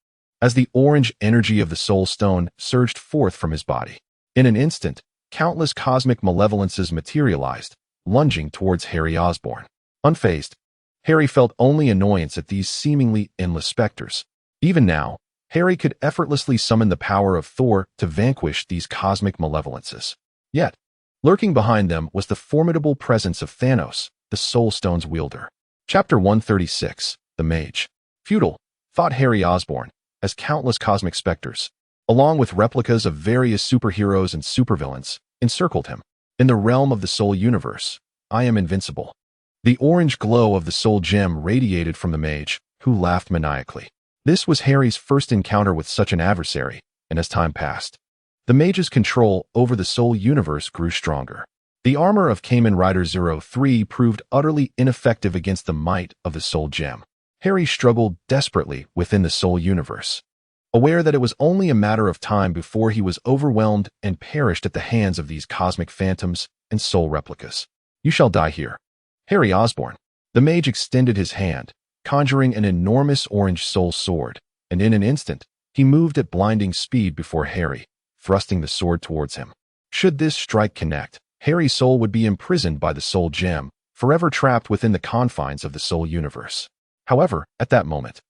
as the orange energy of the Soul Stone surged forth from his body. In an instant, countless cosmic malevolences materialized, lunging towards Harry Osborn. Unfazed, Harry felt only annoyance at these seemingly endless specters. Even now, Harry could effortlessly summon the power of Thor to vanquish these cosmic malevolences. Yet, lurking behind them was the formidable presence of Thanos, the Soul Stone's wielder. Chapter 136, The Mage. Futile, thought Harry Osborn, as countless cosmic specters, along with replicas of various superheroes and supervillains, encircled him. In the realm of the Soul Universe, I am invincible. The orange glow of the Soul Gem radiated from the mage, who laughed maniacally. This was Harry's first encounter with such an adversary, and as time passed, the mage's control over the Soul Universe grew stronger. The armor of Kamen Rider 03 proved utterly ineffective against the might of the Soul Gem. Harry struggled desperately within the Soul Universe, aware that it was only a matter of time before he was overwhelmed and perished at the hands of these cosmic phantoms and soul replicas. You shall die here. Harry Osborn. The mage extended his hand, conjuring an enormous orange soul sword, and in an instant, he moved at blinding speed before Harry, thrusting the sword towards him. Should this strike connect, Harry's soul would be imprisoned by the Soul Gem, forever trapped within the confines of the Soul Universe. However, at that moment,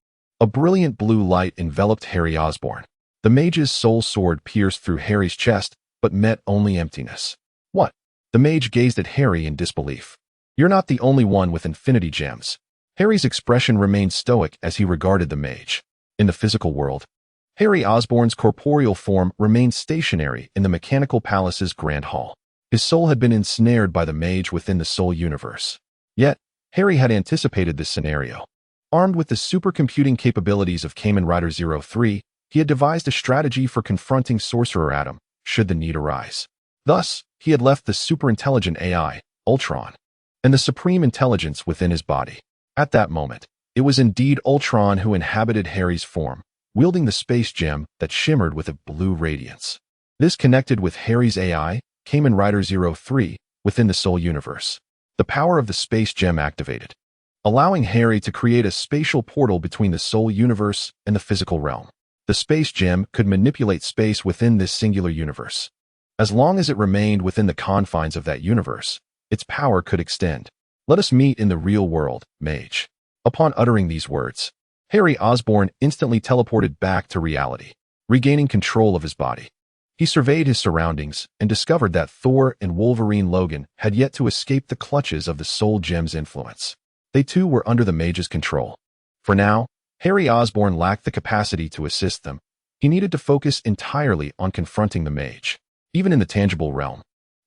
a brilliant blue light enveloped Harry Osborn. The mage's soul sword pierced through Harry's chest, but met only emptiness. What? The mage gazed at Harry in disbelief. You're not the only one with infinity gems. Harry's expression remained stoic as he regarded the mage. In the physical world, Harry Osborn's corporeal form remained stationary in the Mechanical Palace's Grand Hall. His soul had been ensnared by the mage within the Soul Universe. Yet, Harry had anticipated this scenario. Armed with the supercomputing capabilities of Kamen Rider 03, he had devised a strategy for confronting Sorcerer Atom, should the need arise. Thus, he had left the superintelligent AI, Ultron, and the supreme intelligence within his body. At that moment, it was indeed Ultron who inhabited Harry's form, wielding the space gem that shimmered with a blue radiance. This connected with Harry's AI, Kamen Rider 03, within the Soul Universe. The power of the space gem activated, allowing Harry to create a spatial portal between the Soul Universe and the physical realm. The space gem could manipulate space within this singular universe. As long as it remained within the confines of that universe, its power could extend. Let us meet in the real world, mage. Upon uttering these words, Harry Osborn instantly teleported back to reality, regaining control of his body. He surveyed his surroundings and discovered that Thor and Wolverine Logan had yet to escape the clutches of the Soul Gem's influence. They too were under the mage's control. For now, Harry Osborn lacked the capacity to assist them. He needed to focus entirely on confronting the mage. Even in the tangible realm,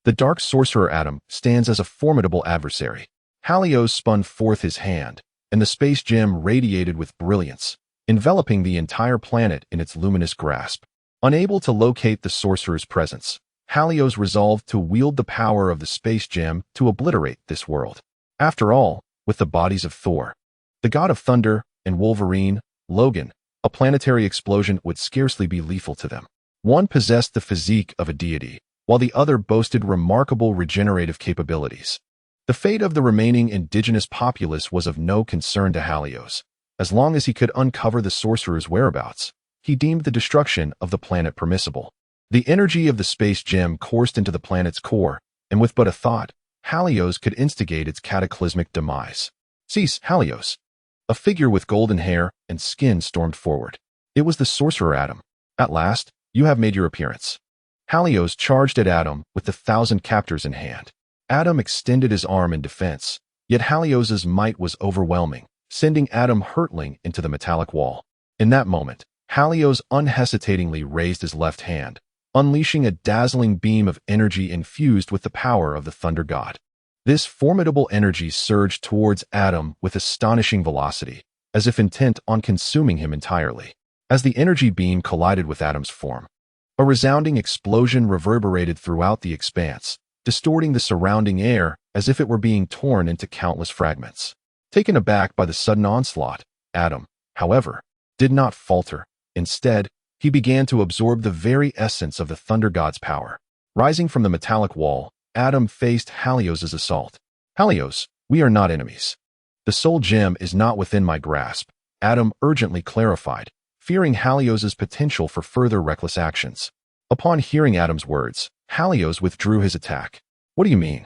the Dark Sorcerer Atom stands as a formidable adversary. Halios spun forth his hand, and the space gem radiated with brilliance, enveloping the entire planet in its luminous grasp. Unable to locate the sorcerer's presence, Halios resolved to wield the power of the space gem to obliterate this world. After all, with the bodies of Thor, the god of thunder, and Wolverine, Logan, a planetary explosion would scarcely be lethal to them. One possessed the physique of a deity, while the other boasted remarkable regenerative capabilities. The fate of the remaining indigenous populace was of no concern to Halios. As long as he could uncover the sorcerer's whereabouts, he deemed the destruction of the planet permissible. The energy of the space gem coursed into the planet's core, and with but a thought, Halios could instigate its cataclysmic demise. "Cease, Halios!" A figure with golden hair and skin stormed forward. It was the sorcerer Adam. "At last, you have made your appearance." Halios charged at Adam with the 1,000 captors in hand. Adam extended his arm in defense, yet Halios's might was overwhelming, sending Adam hurtling into the metallic wall. In that moment, Halios unhesitatingly raised his left hand, unleashing a dazzling beam of energy infused with the power of the thunder god. This formidable energy surged towards Adam with astonishing velocity, as if intent on consuming him entirely. As the energy beam collided with Adam's form, a resounding explosion reverberated throughout the expanse, distorting the surrounding air as if it were being torn into countless fragments. Taken aback by the sudden onslaught, Adam, however, did not falter. Instead, he began to absorb the very essence of the thunder god's power. Rising from the metallic wall, Adam faced Halios's assault. "Halios, we are not enemies. The soul gem is not within my grasp," Adam urgently clarified, fearing Halios's potential for further reckless actions. Upon hearing Adam's words, Halios withdrew his attack. "What do you mean?"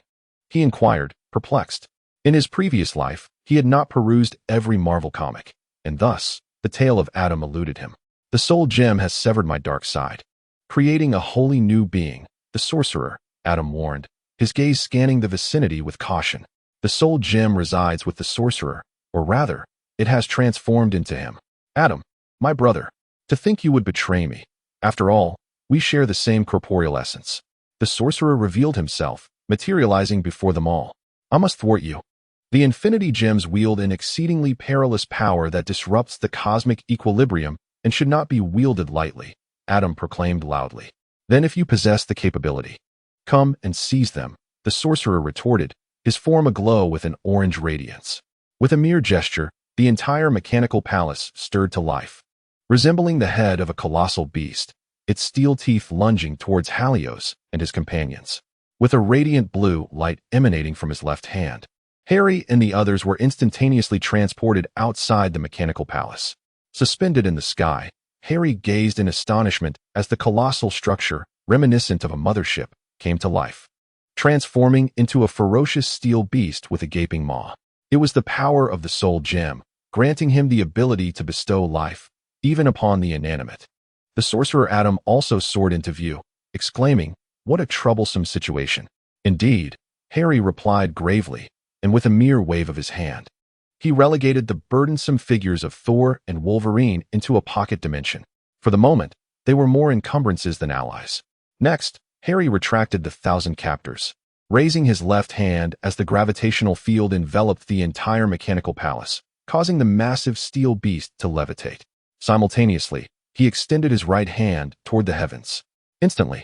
he inquired, perplexed. In his previous life, he had not perused every Marvel comic, and thus, the tale of Adam eluded him. "The soul gem has severed my dark side, creating a wholly new being, the sorcerer," Adam warned, his gaze scanning the vicinity with caution. "The soul gem resides with the sorcerer, or rather, it has transformed into him." "Adam, my brother, to think you would betray me. After all, we share the same corporeal essence." The sorcerer revealed himself, materializing before them all. "I must thwart you. The infinity gems wield an exceedingly perilous power that disrupts the cosmic equilibrium and should not be wielded lightly," Adam proclaimed loudly. "Then if you possess the capability, come and seize them," the sorcerer retorted, his form aglow with an orange radiance. With a mere gesture, the entire mechanical palace stirred to life. Resembling the head of a colossal beast, its steel teeth lunging towards Halios and his companions. With a radiant blue light emanating from his left hand, Harry and the others were instantaneously transported outside the mechanical palace. Suspended in the sky, Harry gazed in astonishment as the colossal structure, reminiscent of a mothership, came to life, transforming into a ferocious steel beast with a gaping maw. It was the power of the soul gem, granting him the ability to bestow life, even upon the inanimate. The sorcerer Adam also soared into view, exclaiming, "What a troublesome situation." "Indeed," Harry replied gravely, and with a mere wave of his hand, he relegated the burdensome figures of Thor and Wolverine into a pocket dimension. For the moment, they were more encumbrances than allies. Next, Harry retracted the 1,000 captors, raising his left hand as the gravitational field enveloped the entire mechanical palace, causing the massive steel beast to levitate. Simultaneously, he extended his right hand toward the heavens. Instantly,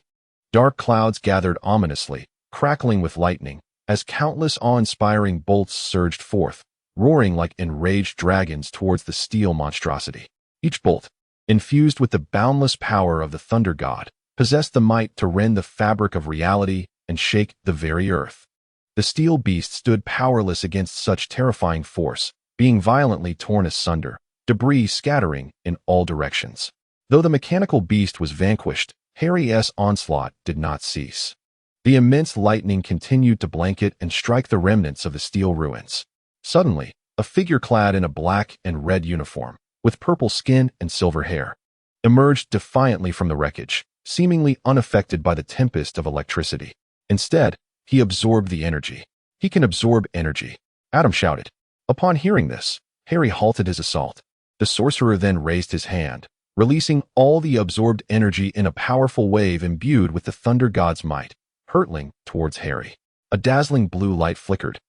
dark clouds gathered ominously, crackling with lightning, as countless awe-inspiring bolts surged forth, roaring like enraged dragons towards the steel monstrosity. Each bolt, infused with the boundless power of the thunder god, possessed the might to rend the fabric of reality and shake the very earth. The steel beast stood powerless against such terrifying force, being violently torn asunder, debris scattering in all directions. Though the mechanical beast was vanquished, Harry's onslaught did not cease. The immense lightning continued to blanket and strike the remnants of the steel ruins. Suddenly, a figure clad in a black and red uniform, with purple skin and silver hair, emerged defiantly from the wreckage, seemingly unaffected by the tempest of electricity. Instead, he absorbed the energy. "He can absorb energy," Adam shouted. Upon hearing this, Harry halted his assault. The sorcerer then raised his hand, releasing all the absorbed energy in a powerful wave imbued with the thunder god's might, hurtling towards Harry. A dazzling blue light flickered,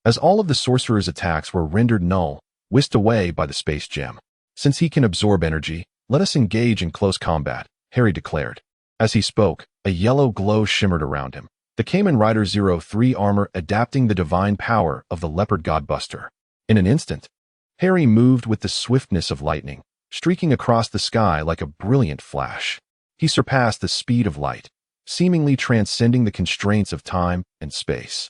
as all of the sorcerer's attacks were rendered null, whisked away by the space gem. "Since he can absorb energy, let us engage in close combat," Harry declared. As he spoke, A yellow glow shimmered around him, the Kamen Rider 03 armor adapting the divine power of the leopard godbuster. In an instant, Harry moved with the swiftness of lightning, streaking across the sky like a brilliant flash. He surpassed the speed of light, seemingly transcending the constraints of time and space,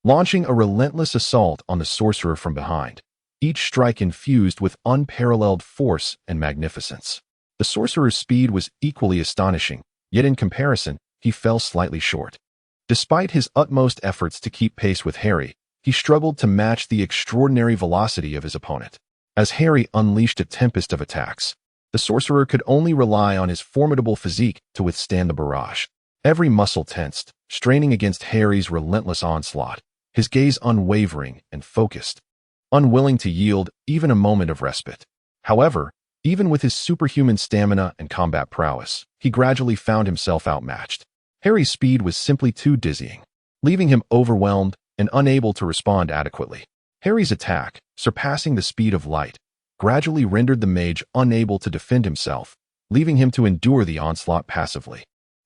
launching a relentless assault on the sorcerer from behind, each strike infused with unparalleled force and magnificence. The sorcerer's speed was equally astonishing, yet in comparison, he fell slightly short. Despite his utmost efforts to keep pace with Harry, he struggled to match the extraordinary velocity of his opponent. As Harry unleashed a tempest of attacks, the sorcerer could only rely on his formidable physique to withstand the barrage. Every muscle tensed, straining against Harry's relentless onslaught, his gaze unwavering and focused, unwilling to yield even a moment of respite. However, even with his superhuman stamina and combat prowess, he gradually found himself outmatched. Harry's speed was simply too dizzying, leaving him overwhelmed and unable to respond adequately. Harry's attack, surpassing the speed of light, gradually rendered the mage unable to defend himself, leaving him to endure the onslaught passively.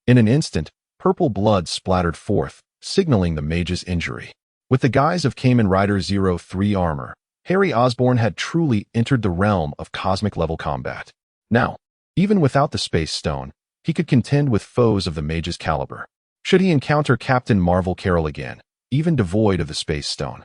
In an instant, purple blood splattered forth, signaling the mage's injury. With the guise of Kamen Rider 03 armor, Harry Osborn had truly entered the realm of cosmic-level combat. Now, even without the Space Stone, he could contend with foes of the mage's caliber. Should he encounter Captain Marvel Carroll again, even devoid of the Space Stone,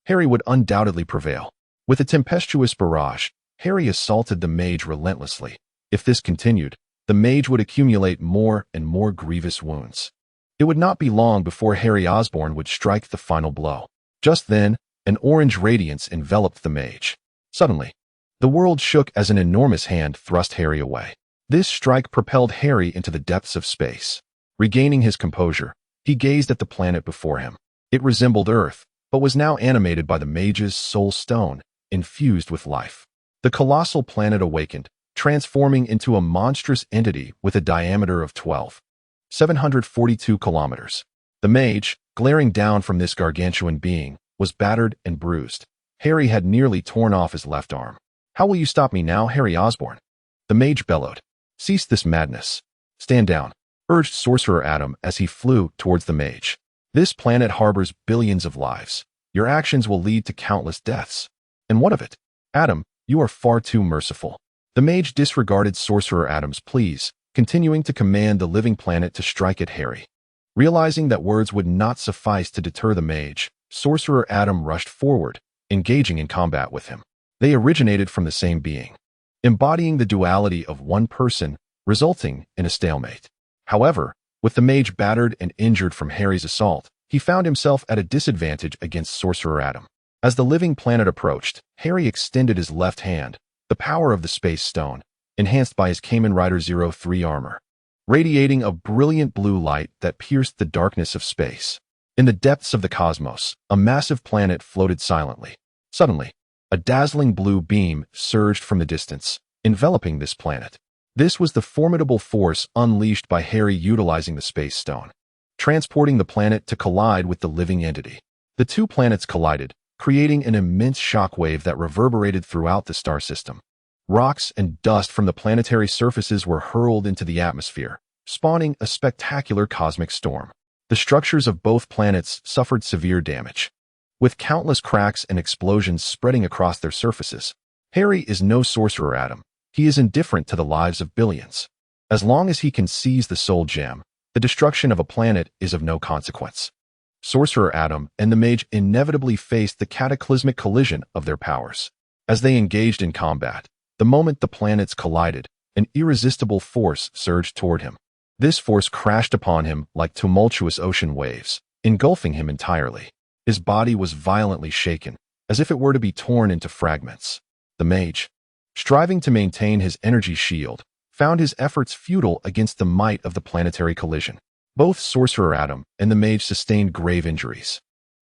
Harry would undoubtedly prevail. With a tempestuous barrage, Harry assaulted the mage relentlessly. If this continued, the mage would accumulate more and more grievous wounds. It would not be long before Harry Osborn would strike the final blow. Just then, an orange radiance enveloped the mage. Suddenly, the world shook as an enormous hand thrust Harry away. This strike propelled Harry into the depths of space. Regaining his composure, he gazed at the planet before him. It resembled Earth, but was now animated by the mage's soul stone, infused with life. The colossal planet awakened, transforming into a monstrous entity with a diameter of 12,742 kilometers. The mage, glaring down from this gargantuan being, was battered and bruised. Harry had nearly torn off his left arm. "How will you stop me now, Harry Osborn?" The mage bellowed. "Cease this madness. Stand down," urged Sorcerer Adam as he flew towards the mage. "This planet harbors billions of lives. Your actions will lead to countless deaths. And what of it? Adam, you are far too merciful." The mage disregarded Sorcerer Adam's pleas, continuing to command the living planet to strike at Harry. Realizing that words would not suffice to deter the mage, Sorcerer Adam rushed forward, engaging in combat with him. They originated from the same being, embodying the duality of one person, resulting in a stalemate. However, with the mage battered and injured from Harry's assault, he found himself at a disadvantage against Sorcerer Adam. As the living planet approached, Harry extended his left hand, the power of the Space Stone, enhanced by his Kamen Rider 03 armor, radiating a brilliant blue light that pierced the darkness of space. In the depths of the cosmos, a massive planet floated silently. Suddenly, a dazzling blue beam surged from the distance, enveloping this planet. This was the formidable force unleashed by Harry utilizing the Space Stone, transporting the planet to collide with the living entity. The two planets collided, creating an immense shockwave that reverberated throughout the star system. Rocks and dust from the planetary surfaces were hurled into the atmosphere, spawning a spectacular cosmic storm. The structures of both planets suffered severe damage, with countless cracks and explosions spreading across their surfaces. Harry is no Sorcerer Adam. He is indifferent to the lives of billions. As long as he can seize the soul gem, the destruction of a planet is of no consequence. Sorcerer Adam and the mage inevitably faced the cataclysmic collision of their powers. As they engaged in combat, the moment the planets collided, an irresistible force surged toward him. This force crashed upon him like tumultuous ocean waves, engulfing him entirely. His body was violently shaken, as if it were to be torn into fragments. The mage, striving to maintain his energy shield, found his efforts futile against the might of the planetary collision. Both Sorcerer Adam and the mage sustained grave injuries,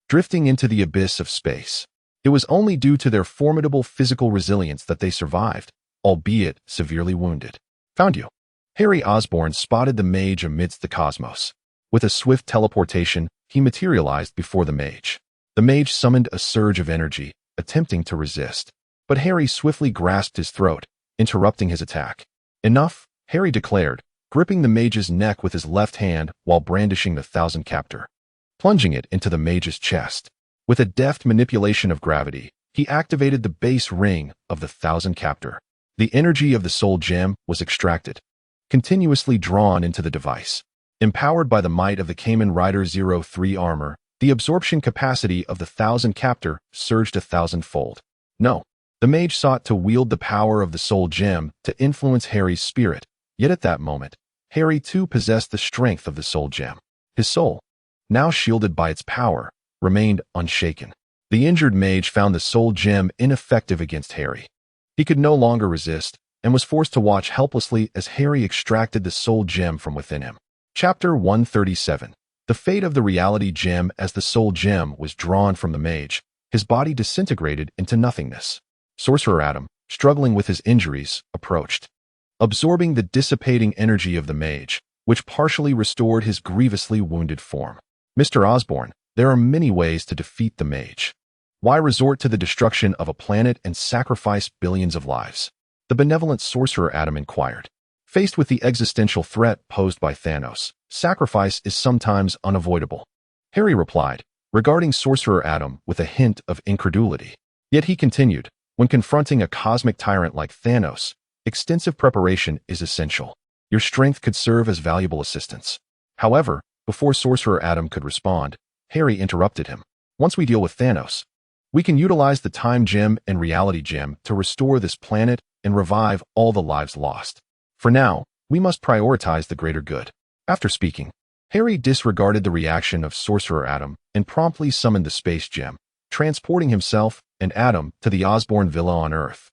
drifting into the abyss of space. It was only due to their formidable physical resilience that they survived, albeit severely wounded. "Found you." Harry Osborn spotted the mage amidst the cosmos. With a swift teleportation, he materialized before the mage. The mage summoned a surge of energy, attempting to resist. But Harry swiftly grasped his throat, interrupting his attack. "Enough," Harry declared, gripping the mage's neck with his left hand while brandishing the thousand captor, plunging it into the mage's chest. With a deft manipulation of gravity, he activated the base ring of the thousand captor. The energy of the soul gem was extracted, continuously drawn into the device. Empowered by the might of the Kamen Rider 03 armor, the absorption capacity of the thousand captor surged 1,000-fold. No, the mage sought to wield the power of the soul gem to influence Harry's spirit, yet at that moment, Harry too possessed the strength of the soul gem. His soul, now shielded by its power, remained unshaken. The injured mage found the soul gem ineffective against Harry. He could no longer resist, and was forced to watch helplessly as Harry extracted the soul gem from within him. Chapter 137. The fate of the reality gem. As the soul gem was drawn from the mage, his body disintegrated into nothingness. Sorcerer Adam, struggling with his injuries, approached, absorbing the dissipating energy of the mage, which partially restored his grievously wounded form. Mr. Osborn, there are many ways to defeat the mage. Why resort to the destruction of a planet and sacrifice billions of lives? The benevolent Sorcerer Adam inquired. Faced with the existential threat posed by Thanos, sacrifice is sometimes unavoidable. Harry replied, regarding Sorcerer Adam with a hint of incredulity. Yet he continued, when confronting a cosmic tyrant like Thanos, extensive preparation is essential. Your strength could serve as valuable assistance. However, before Sorcerer Adam could respond, Harry interrupted him. Once we deal with Thanos, we can utilize the time gem and reality gem to restore this planet and revive all the lives lost. For now, we must prioritize the greater good. After speaking, Harry disregarded the reaction of Sorcerer Adam and promptly summoned the space gem, transporting himself and Adam to the Osborn villa on Earth.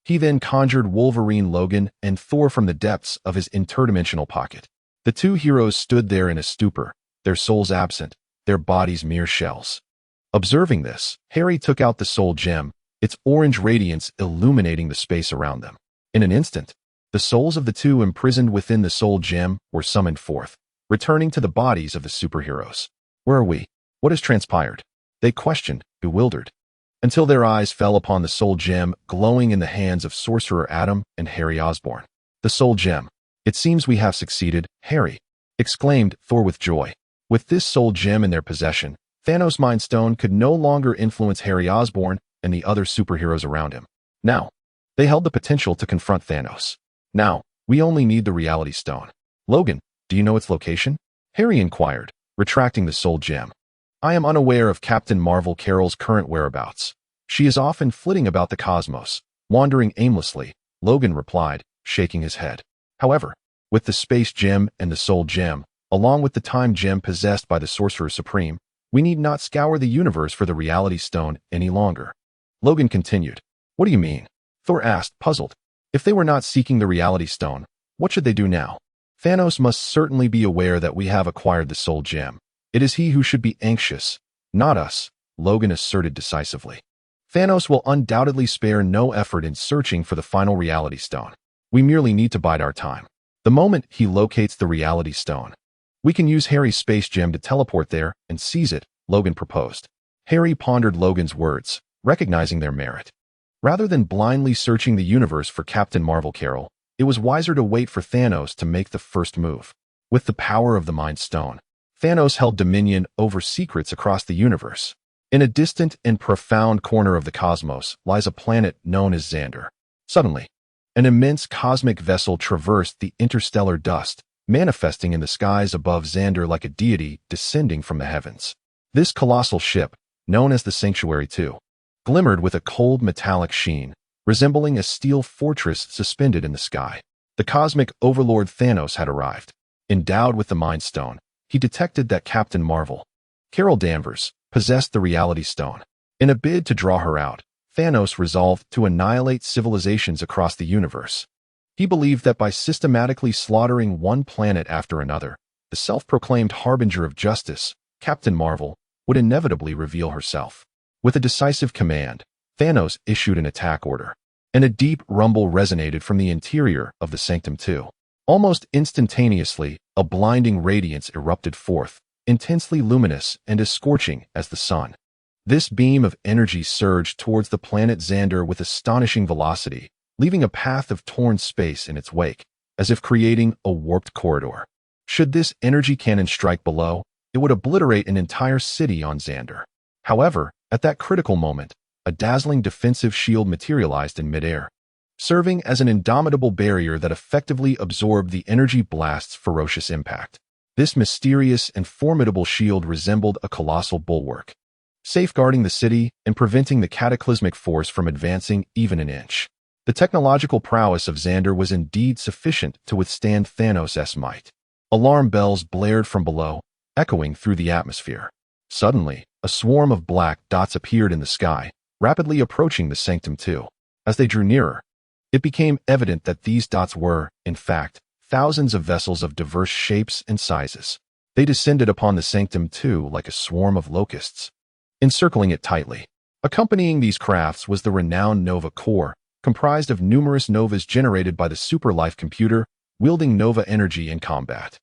He then conjured Wolverine Logan and Thor from the depths of his interdimensional pocket. The two heroes stood there in a stupor, their souls absent, their bodies mere shells. Observing this, Harry took out the soul gem, its orange radiance illuminating the space around them. In an instant, the souls of the two imprisoned within the soul gem were summoned forth, returning to the bodies of the superheroes. Where are we? What has transpired? They questioned, bewildered, until their eyes fell upon the soul gem glowing in the hands of Sorcerer Adam and Harry Osborn. The soul gem. It seems we have succeeded, Harry, exclaimed Thor with joy. With this soul gem in their possession, Thanos' Mind Stone could no longer influence Harry Osborn and the other superheroes around him. Now, they held the potential to confront Thanos. Now, we only need the reality stone. Logan, do you know its location? Harry inquired, retracting the soul gem. I am unaware of Captain Marvel Carol's current whereabouts. She is often flitting about the cosmos, wandering aimlessly, Logan replied, shaking his head. However, with the space gem and the soul gem, along with the time gem possessed by the Sorcerer Supreme, we need not scour the universe for the reality stone any longer. Logan continued. What do you mean? Thor asked, puzzled. If they were not seeking the reality stone, what should they do now? Thanos must certainly be aware that we have acquired the soul gem. It is he who should be anxious, not us, Logan asserted decisively. Thanos will undoubtedly spare no effort in searching for the final reality stone. We merely need to bide our time. The moment he locates the reality stone, we can use Harry's space gem to teleport there and seize it, Logan proposed. Harry pondered Logan's words, recognizing their merit. Rather than blindly searching the universe for Captain Marvel Carol, it was wiser to wait for Thanos to make the first move. With the power of the Mind Stone, Thanos held dominion over secrets across the universe. In a distant and profound corner of the cosmos lies a planet known as Xander. Suddenly, an immense cosmic vessel traversed the interstellar dust, manifesting in the skies above Xander like a deity descending from the heavens. This colossal ship, known as the Sanctuary II, glimmered with a cold metallic sheen, resembling a steel fortress suspended in the sky. The cosmic overlord Thanos had arrived. Endowed with the Mind Stone, he detected that Captain Marvel, Carol Danvers, possessed the Reality Stone. In a bid to draw her out, Thanos resolved to annihilate civilizations across the universe. He believed that by systematically slaughtering one planet after another, the self-proclaimed harbinger of justice, Captain Marvel, would inevitably reveal herself. With a decisive command, Thanos issued an attack order, and a deep rumble resonated from the interior of the Sanctum II. Almost instantaneously, a blinding radiance erupted forth, intensely luminous and as scorching as the sun. This beam of energy surged towards the planet Xander with astonishing velocity, leaving a path of torn space in its wake. as if creating a warped corridor. Should this energy cannon strike below, it would obliterate an entire city on Xander. However, at that critical moment, a dazzling defensive shield materialized in midair, serving as an indomitable barrier that effectively absorbed the energy blast's ferocious impact. This mysterious and formidable shield resembled a colossal bulwark, safeguarding the city and preventing the cataclysmic force from advancing even an inch. The technological prowess of Xander was indeed sufficient to withstand Thanos' might. Alarm bells blared from below, echoing through the atmosphere. Suddenly, a swarm of black dots appeared in the sky, rapidly approaching the Sanctum 2. As they drew nearer, it became evident that these dots were, in fact, thousands of vessels of diverse shapes and sizes. They descended upon the Sanctum 2 like a swarm of locusts, encircling it tightly. Accompanying these crafts was the renowned Nova Core, comprised of numerous novas generated by the super-life computer, wielding nova energy in combat.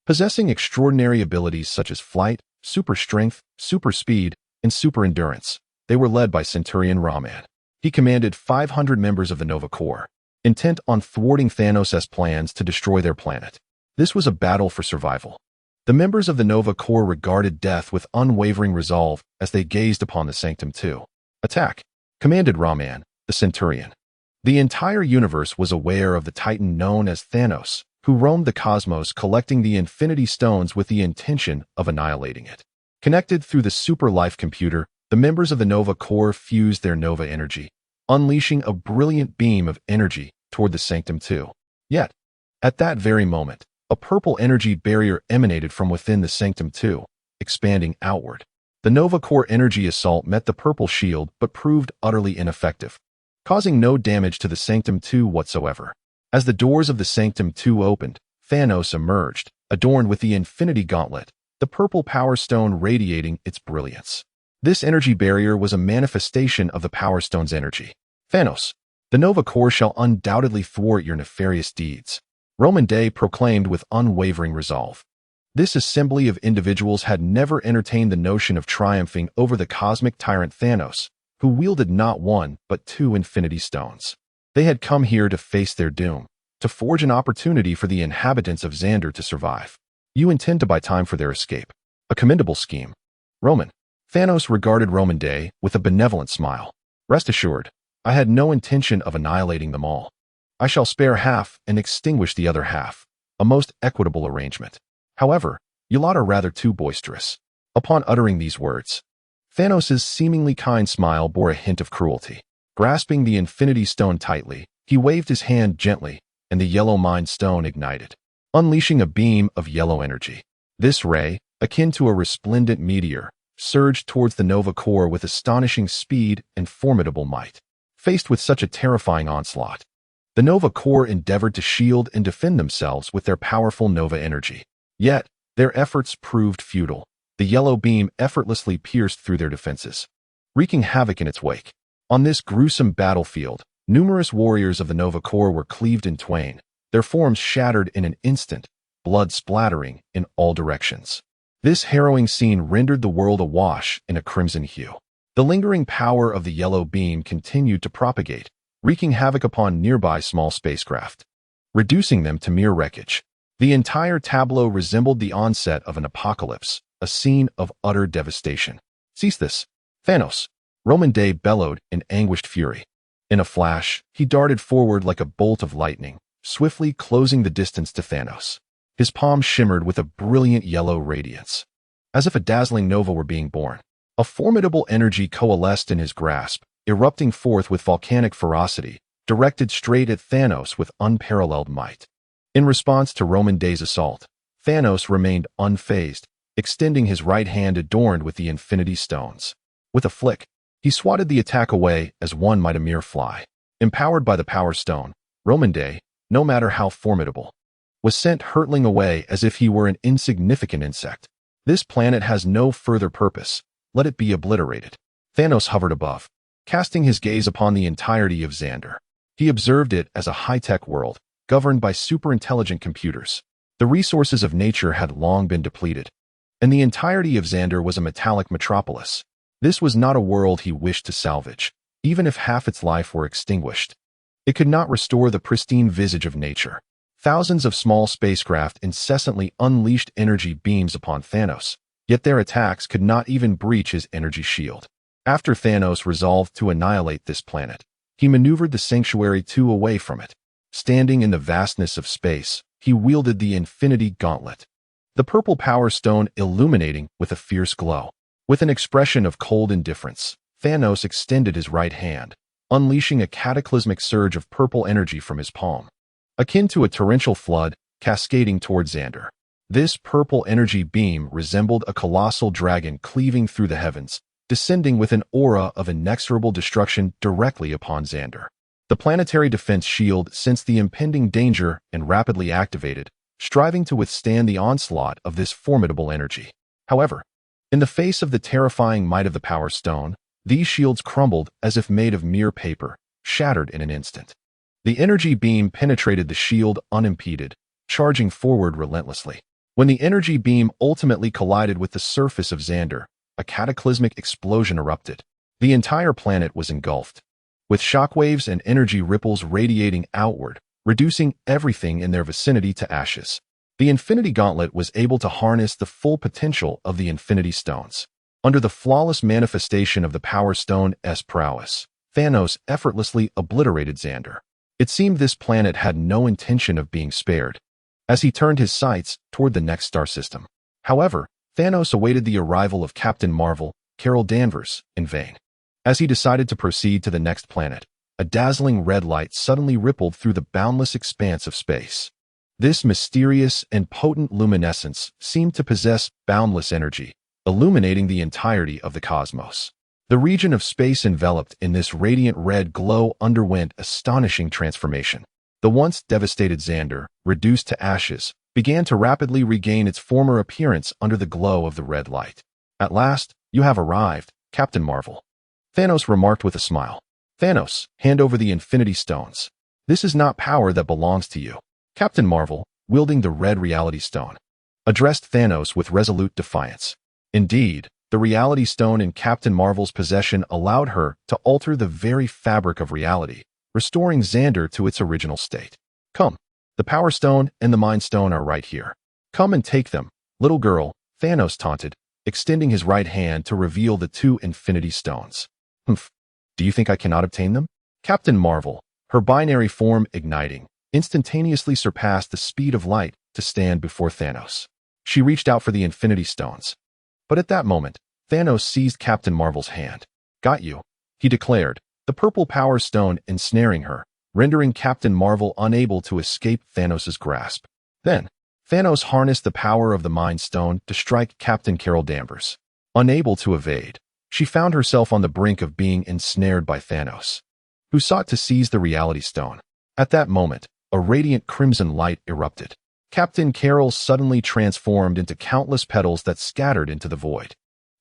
Possessing extraordinary abilities such as flight, super strength, super speed, and super endurance, they were led by Centurion Rahman. He commanded 500 members of the Nova Corps, intent on thwarting Thanos' plans to destroy their planet. This was a battle for survival. The members of the Nova Corps regarded death with unwavering resolve as they gazed upon the Sanctum 2. Attack, commanded Rahman, the Centurion. The entire universe was aware of the Titan known as Thanos, who roamed the cosmos collecting the Infinity Stones with the intention of annihilating it. Connected through the super-life computer, the members of the Nova Corps fused their nova energy, unleashing a brilliant beam of energy toward the Sanctum 2. Yet, at that very moment, a purple energy barrier emanated from within the Sanctum 2, expanding outward. The Nova Corps energy assault met the purple shield but proved utterly ineffective, causing no damage to the Sanctum 2 whatsoever. As the doors of the Sanctum 2 opened, Thanos emerged, adorned with the Infinity Gauntlet, the purple Power Stone radiating its brilliance. This energy barrier was a manifestation of the Power Stone's energy. Thanos, the Nova Corps shall undoubtedly thwart your nefarious deeds, Roman Day proclaimed with unwavering resolve. This assembly of individuals had never entertained the notion of triumphing over the cosmic tyrant Thanos, who wielded not one but two Infinity Stones. They had come here to face their doom, to forge an opportunity for the inhabitants of Xander to survive. You intend to buy time for their escape. A commendable scheme. Roman. Thanos regarded Roman Day with a benevolent smile. Rest assured, I had no intention of annihilating them all. I shall spare half and extinguish the other half, a most equitable arrangement. However, you lot are rather too boisterous. Upon uttering these words, Thanos' seemingly kind smile bore a hint of cruelty. Grasping the Infinity Stone tightly, he waved his hand gently, and the yellow Mind Stone ignited, unleashing a beam of yellow energy. This ray, akin to a resplendent meteor, surged towards the Nova Corps with astonishing speed and formidable might. Faced with such a terrifying onslaught, the Nova Corps endeavored to shield and defend themselves with their powerful Nova energy. Yet, their efforts proved futile. The yellow beam effortlessly pierced through their defenses, wreaking havoc in its wake. On this gruesome battlefield, numerous warriors of the Nova Corps were cleaved in twain, their forms shattered in an instant, blood splattering in all directions. This harrowing scene rendered the world awash in a crimson hue. The lingering power of the yellow beam continued to propagate, wreaking havoc upon nearby small spacecraft, reducing them to mere wreckage. The entire tableau resembled the onset of an apocalypse, a scene of utter devastation. Cease this, Thanos, Roman Day bellowed in anguished fury. In a flash, he darted forward like a bolt of lightning, swiftly closing the distance to Thanos. His palm shimmered with a brilliant yellow radiance, as if a dazzling nova were being born. A formidable energy coalesced in his grasp, erupting forth with volcanic ferocity, directed straight at Thanos with unparalleled might. In response to Roman Day's assault, Thanos remained unfazed, extending his right hand adorned with the Infinity Stones. With a flick, he swatted the attack away as one might a mere fly. Empowered by the Power Stone, Roman Day, no matter how formidable, was sent hurtling away as if he were an insignificant insect. This planet has no further purpose. Let it be obliterated. Thanos hovered above, casting his gaze upon the entirety of Xander. He observed it as a high-tech world, governed by super-intelligent computers. The resources of nature had long been depleted, and the entirety of Xander was a metallic metropolis. This was not a world he wished to salvage, even if half its life were extinguished. It could not restore the pristine visage of nature. Thousands of small spacecraft incessantly unleashed energy beams upon Thanos, yet their attacks could not even breach his energy shield. After Thanos resolved to annihilate this planet, he maneuvered the Sanctuary 2 away from it. Standing in the vastness of space, he wielded the Infinity Gauntlet, the purple power stone illuminating with a fierce glow. With an expression of cold indifference, Thanos extended his right hand, unleashing a cataclysmic surge of purple energy from his palm, akin to a torrential flood cascading toward Xander. This purple energy beam resembled a colossal dragon cleaving through the heavens, descending with an aura of inexorable destruction directly upon Xander. The planetary defense shield sensed the impending danger and rapidly activated, striving to withstand the onslaught of this formidable energy. However, in the face of the terrifying might of the Power Stone, these shields crumbled as if made of mere paper, shattered in an instant. The energy beam penetrated the shield unimpeded, charging forward relentlessly. When the energy beam ultimately collided with the surface of Xander, a cataclysmic explosion erupted. The entire planet was engulfed, with shockwaves and energy ripples radiating outward, reducing everything in their vicinity to ashes. The Infinity Gauntlet was able to harness the full potential of the Infinity Stones. Under the flawless manifestation of the Power Stone's prowess, Thanos effortlessly obliterated Xander. It seemed this planet had no intention of being spared, as he turned his sights toward the next star system. However, Thanos awaited the arrival of Captain Marvel, Carol Danvers, in vain. As he decided to proceed to the next planet, a dazzling red light suddenly rippled through the boundless expanse of space. This mysterious and potent luminescence seemed to possess boundless energy, illuminating the entirety of the cosmos. The region of space enveloped in this radiant red glow underwent astonishing transformation. The once devastated Xander, reduced to ashes, began to rapidly regain its former appearance under the glow of the red light. "At last, you have arrived, Captain Marvel," Thanos remarked with a smile. "Thanos, hand over the Infinity Stones. This is not power that belongs to you." Captain Marvel, wielding the red Reality Stone, addressed Thanos with resolute defiance. Indeed, the Reality Stone in Captain Marvel's possession allowed her to alter the very fabric of reality, restoring Xander to its original state. "Come, the Power Stone and the Mind Stone are right here. Come and take them, little girl," Thanos taunted, extending his right hand to reveal the two Infinity Stones. "Humph, do you think I cannot obtain them?" Captain Marvel, her binary form igniting, instantaneously surpassed the speed of light to stand before Thanos. She reached out for the Infinity Stones. But at that moment, Thanos seized Captain Marvel's hand. "Got you," he declared, the purple Power Stone ensnaring her, rendering Captain Marvel unable to escape Thanos' grasp. Then, Thanos harnessed the power of the Mind Stone to strike Captain Carol Danvers. Unable to evade, she found herself on the brink of being ensnared by Thanos, who sought to seize the Reality Stone. At that moment, a radiant crimson light erupted. Captain Carol suddenly transformed into countless petals that scattered into the void.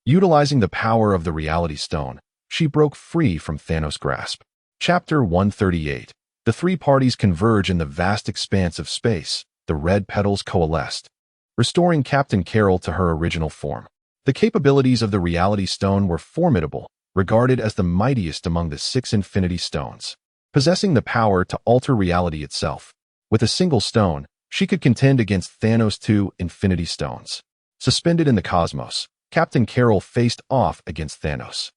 Utilizing the power of the Reality Stone, she broke free from Thanos' grasp. Chapter 138. The three parties converge in the vast expanse of space. The red petals coalesced, restoring Captain Carol to her original form. The capabilities of the Reality Stone were formidable, regarded as the mightiest among the 6 Infinity Stones, possessing the power to alter reality itself. With a single stone, she could contend against Thanos' 2 Infinity Stones. Suspended in the cosmos, Captain Carol faced off against Thanos.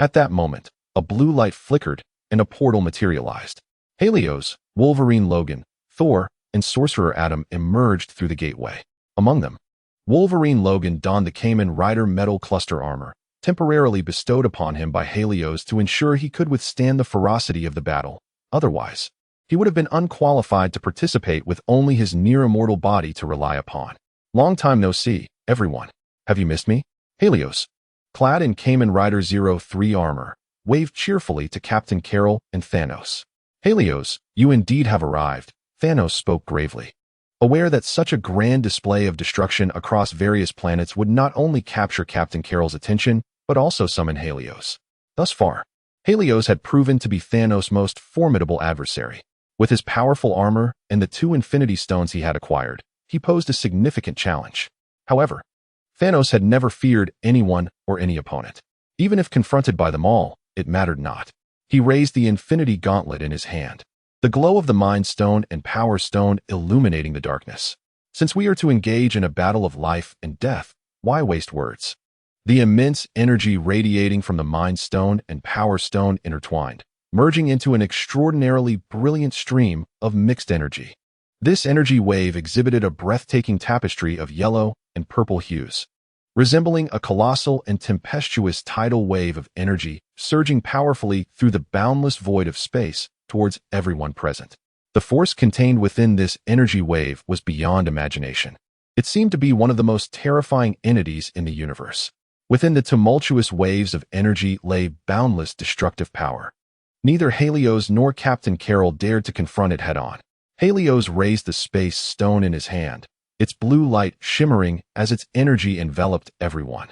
At that moment, a blue light flickered and a portal materialized. Helios, Wolverine Logan, Thor, and Sorcerer Adam emerged through the gateway. Among them, Wolverine Logan donned the Kamen Rider metal cluster armor, temporarily bestowed upon him by Helios to ensure he could withstand the ferocity of the battle. Otherwise, he would have been unqualified to participate with only his near-immortal body to rely upon. "Long time no see, everyone. Have you missed me?" Helios, clad in Kamen Rider 03 armor, waved cheerfully to Captain Carol and Thanos. "Helios, you indeed have arrived," Thanos spoke gravely, aware that such a grand display of destruction across various planets would not only capture Captain Carol's attention, but also summon Helios. Thus far, Helios had proven to be Thanos' most formidable adversary. With his powerful armor and the 2 Infinity Stones he had acquired, he posed a significant challenge. However, Thanos had never feared anyone or any opponent. Even if confronted by them all, it mattered not. He raised the Infinity Gauntlet in his hand. the glow of the Mind Stone and Power Stone illuminating the darkness. Since we are to engage in a battle of life and death, why waste words? The immense energy radiating from the Mind Stone and Power Stone intertwined, merging into an extraordinarily brilliant stream of mixed energy. This energy wave exhibited a breathtaking tapestry of yellow and purple hues, resembling a colossal and tempestuous tidal wave of energy surging powerfully through the boundless void of space towards everyone present. The force contained within this energy wave was beyond imagination. It seemed to be one of the most terrifying entities in the universe. Within the tumultuous waves of energy lay boundless destructive power. Neither Helios nor Captain Carol dared to confront it head-on. Helios raised the space stone in his hand, its blue light shimmering as its energy enveloped everyone.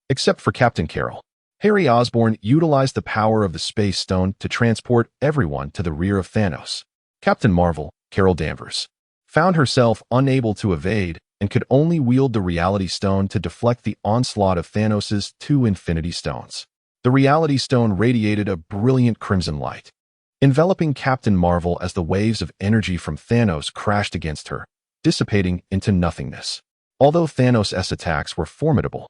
Except for Captain Carol. Harry Osborn utilized the power of the space stone to transport everyone to the rear of Thanos. Captain Marvel, Carol Danvers, found herself unable to evade and could only wield the Reality Stone to deflect the onslaught of Thanos' two Infinity Stones. The Reality Stone radiated a brilliant crimson light, enveloping Captain Marvel as the waves of energy from Thanos crashed against her, dissipating into nothingness. Although Thanos' attacks were formidable,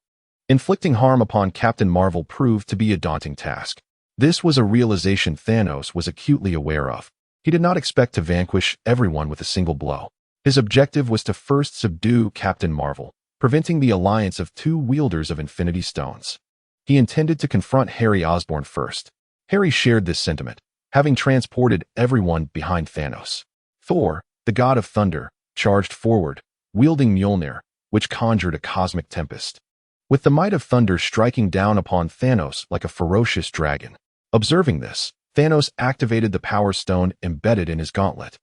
inflicting harm upon Captain Marvel proved to be a daunting task. This was a realization Thanos was acutely aware of. He did not expect to vanquish everyone with a single blow. His objective was to first subdue Captain Marvel, preventing the alliance of two wielders of Infinity Stones. He intended to confront Harry Osborn first. Harry shared this sentiment, having transported everyone behind Thanos. Thor, the god of thunder, charged forward, wielding Mjolnir, which conjured a cosmic tempest, with the might of thunder striking down upon Thanos like a ferocious dragon. Observing this, Thanos activated the Power Stone embedded in his gauntlet,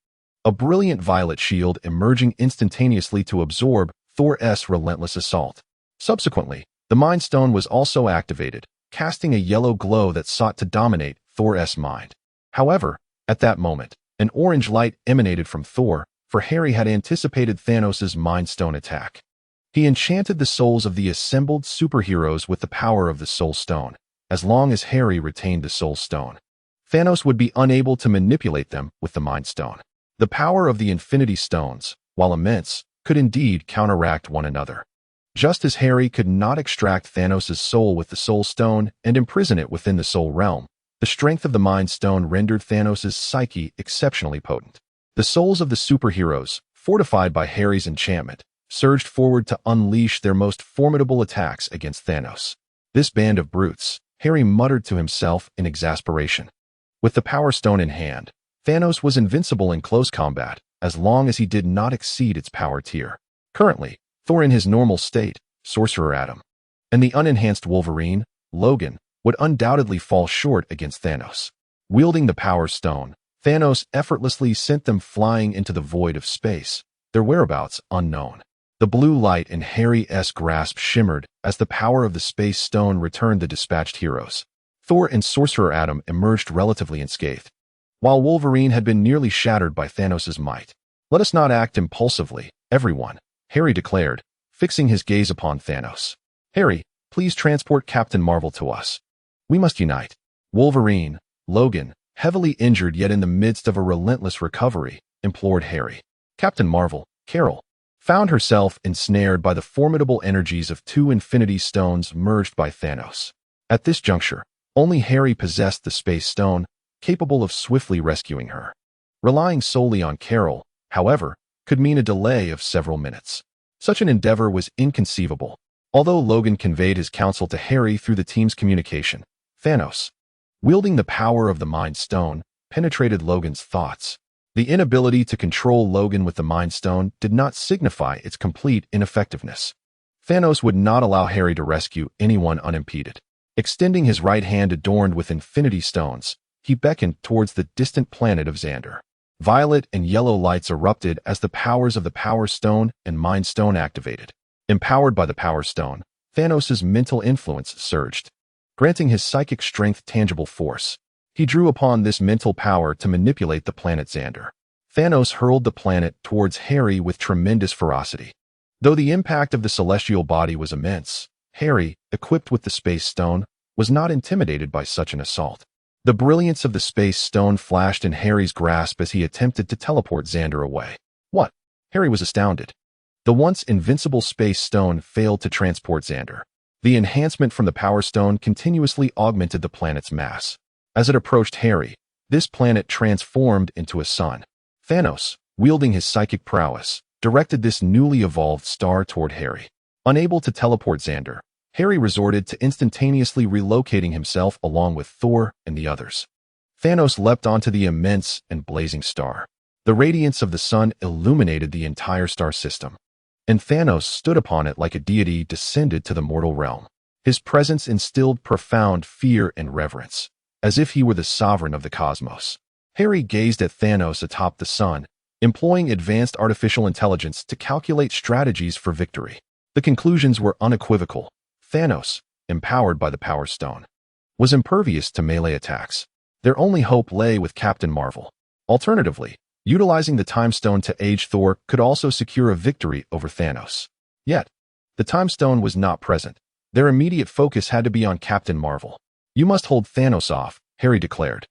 a brilliant violet shield emerging instantaneously to absorb Thor's relentless assault. Subsequently, the Mind Stone was also activated, casting a yellow glow that sought to dominate Thor's mind. However, at that moment, an orange light emanated from Thor, for Harry had anticipated Thanos' Mind Stone attack. He enchanted the souls of the assembled superheroes with the power of the Soul Stone. As long as Harry retained the Soul Stone, Thanos would be unable to manipulate them with the Mind Stone. The power of the Infinity Stones, while immense, could indeed counteract one another. Just as Harry could not extract Thanos' soul with the Soul Stone and imprison it within the Soul Realm, the strength of the Mind Stone rendered Thanos' psyche exceptionally potent. The souls of the superheroes, fortified by Harry's enchantment, surged forward to unleash their most formidable attacks against Thanos. This band of brutes, Harry muttered to himself in exasperation. With the Power Stone in hand, Thanos was invincible in close combat, as long as he did not exceed its power tier. Currently, Thor in his normal state, Sorcerer Atom, and the unenhanced Wolverine, Logan, would undoubtedly fall short against Thanos. Wielding the Power Stone, Thanos effortlessly sent them flying into the void of space, their whereabouts unknown. The blue light in Harry's grasp shimmered as the power of the Space Stone returned the dispatched heroes. Thor and Sorcerer Atom emerged relatively unscathed, while Wolverine had been nearly shattered by Thanos' might. "Let us not act impulsively, everyone," Harry declared, fixing his gaze upon Thanos. "Harry, please transport Captain Marvel to us. We must unite." Wolverine, Logan, heavily injured yet in the midst of a relentless recovery, implored Harry. Captain Marvel, Carol, found herself ensnared by the formidable energies of two Infinity Stones merged by Thanos. At this juncture, only Harry possessed the Space Stone, capable of swiftly rescuing her. Relying solely on Carol, however, could mean a delay of several minutes. Such an endeavor was inconceivable. Although Logan conveyed his counsel to Harry through the team's communication, Thanos, wielding the power of the Mind Stone, penetrated Logan's thoughts. The inability to control Logan with the Mind Stone did not signify its complete ineffectiveness. Thanos would not allow Harry to rescue anyone unimpeded. Extending his right hand adorned with Infinity Stones, he beckoned towards the distant planet of Xander. Violet and yellow lights erupted as the powers of the Power Stone and Mind Stone activated. Empowered by the Power Stone, Thanos' mental influence surged, granting his psychic strength tangible force. He drew upon this mental power to manipulate the planet Xander. Thanos hurled the planet towards Harry with tremendous ferocity. Though the impact of the celestial body was immense, Harry, equipped with the Space Stone, was not intimidated by such an assault. The brilliance of the space stone flashed in Harry's grasp as he attempted to teleport Xander away. What? Harry was astounded. The once invincible space stone failed to transport Xander. The enhancement from the Power Stone continuously augmented the planet's mass. As it approached Harry, this planet transformed into a sun. Thanos, wielding his psychic prowess, directed this newly evolved star toward Harry. Unable to teleport Xander, Harry resorted to instantaneously relocating himself along with Thor and the others. Thanos leapt onto the immense and blazing star. The radiance of the sun illuminated the entire star system, and Thanos stood upon it like a deity descended to the mortal realm. His presence instilled profound fear and reverence, as if he were the sovereign of the cosmos. Harry gazed at Thanos atop the sun, employing advanced artificial intelligence to calculate strategies for victory. The conclusions were unequivocal. Thanos, empowered by the Power Stone, was impervious to melee attacks. Their only hope lay with Captain Marvel. Alternatively, utilizing the Time Stone to age Thor could also secure a victory over Thanos. Yet, the Time Stone was not present. Their immediate focus had to be on Captain Marvel. "You must hold Thanos off," Harry declared.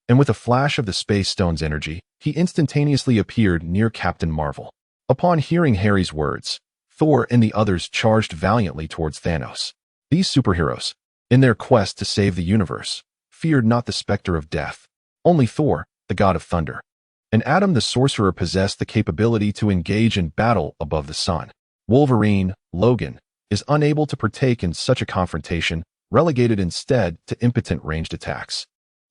And with a flash of the Space Stone's energy, he instantaneously appeared near Captain Marvel. Upon hearing Harry's words, Thor and the others charged valiantly towards Thanos. These superheroes, in their quest to save the universe, feared not the specter of death. Only Thor, the god of thunder, and Adam the sorcerer possessed the capability to engage in battle above the sun. Wolverine, Logan, is unable to partake in such a confrontation, relegated instead to impotent ranged attacks.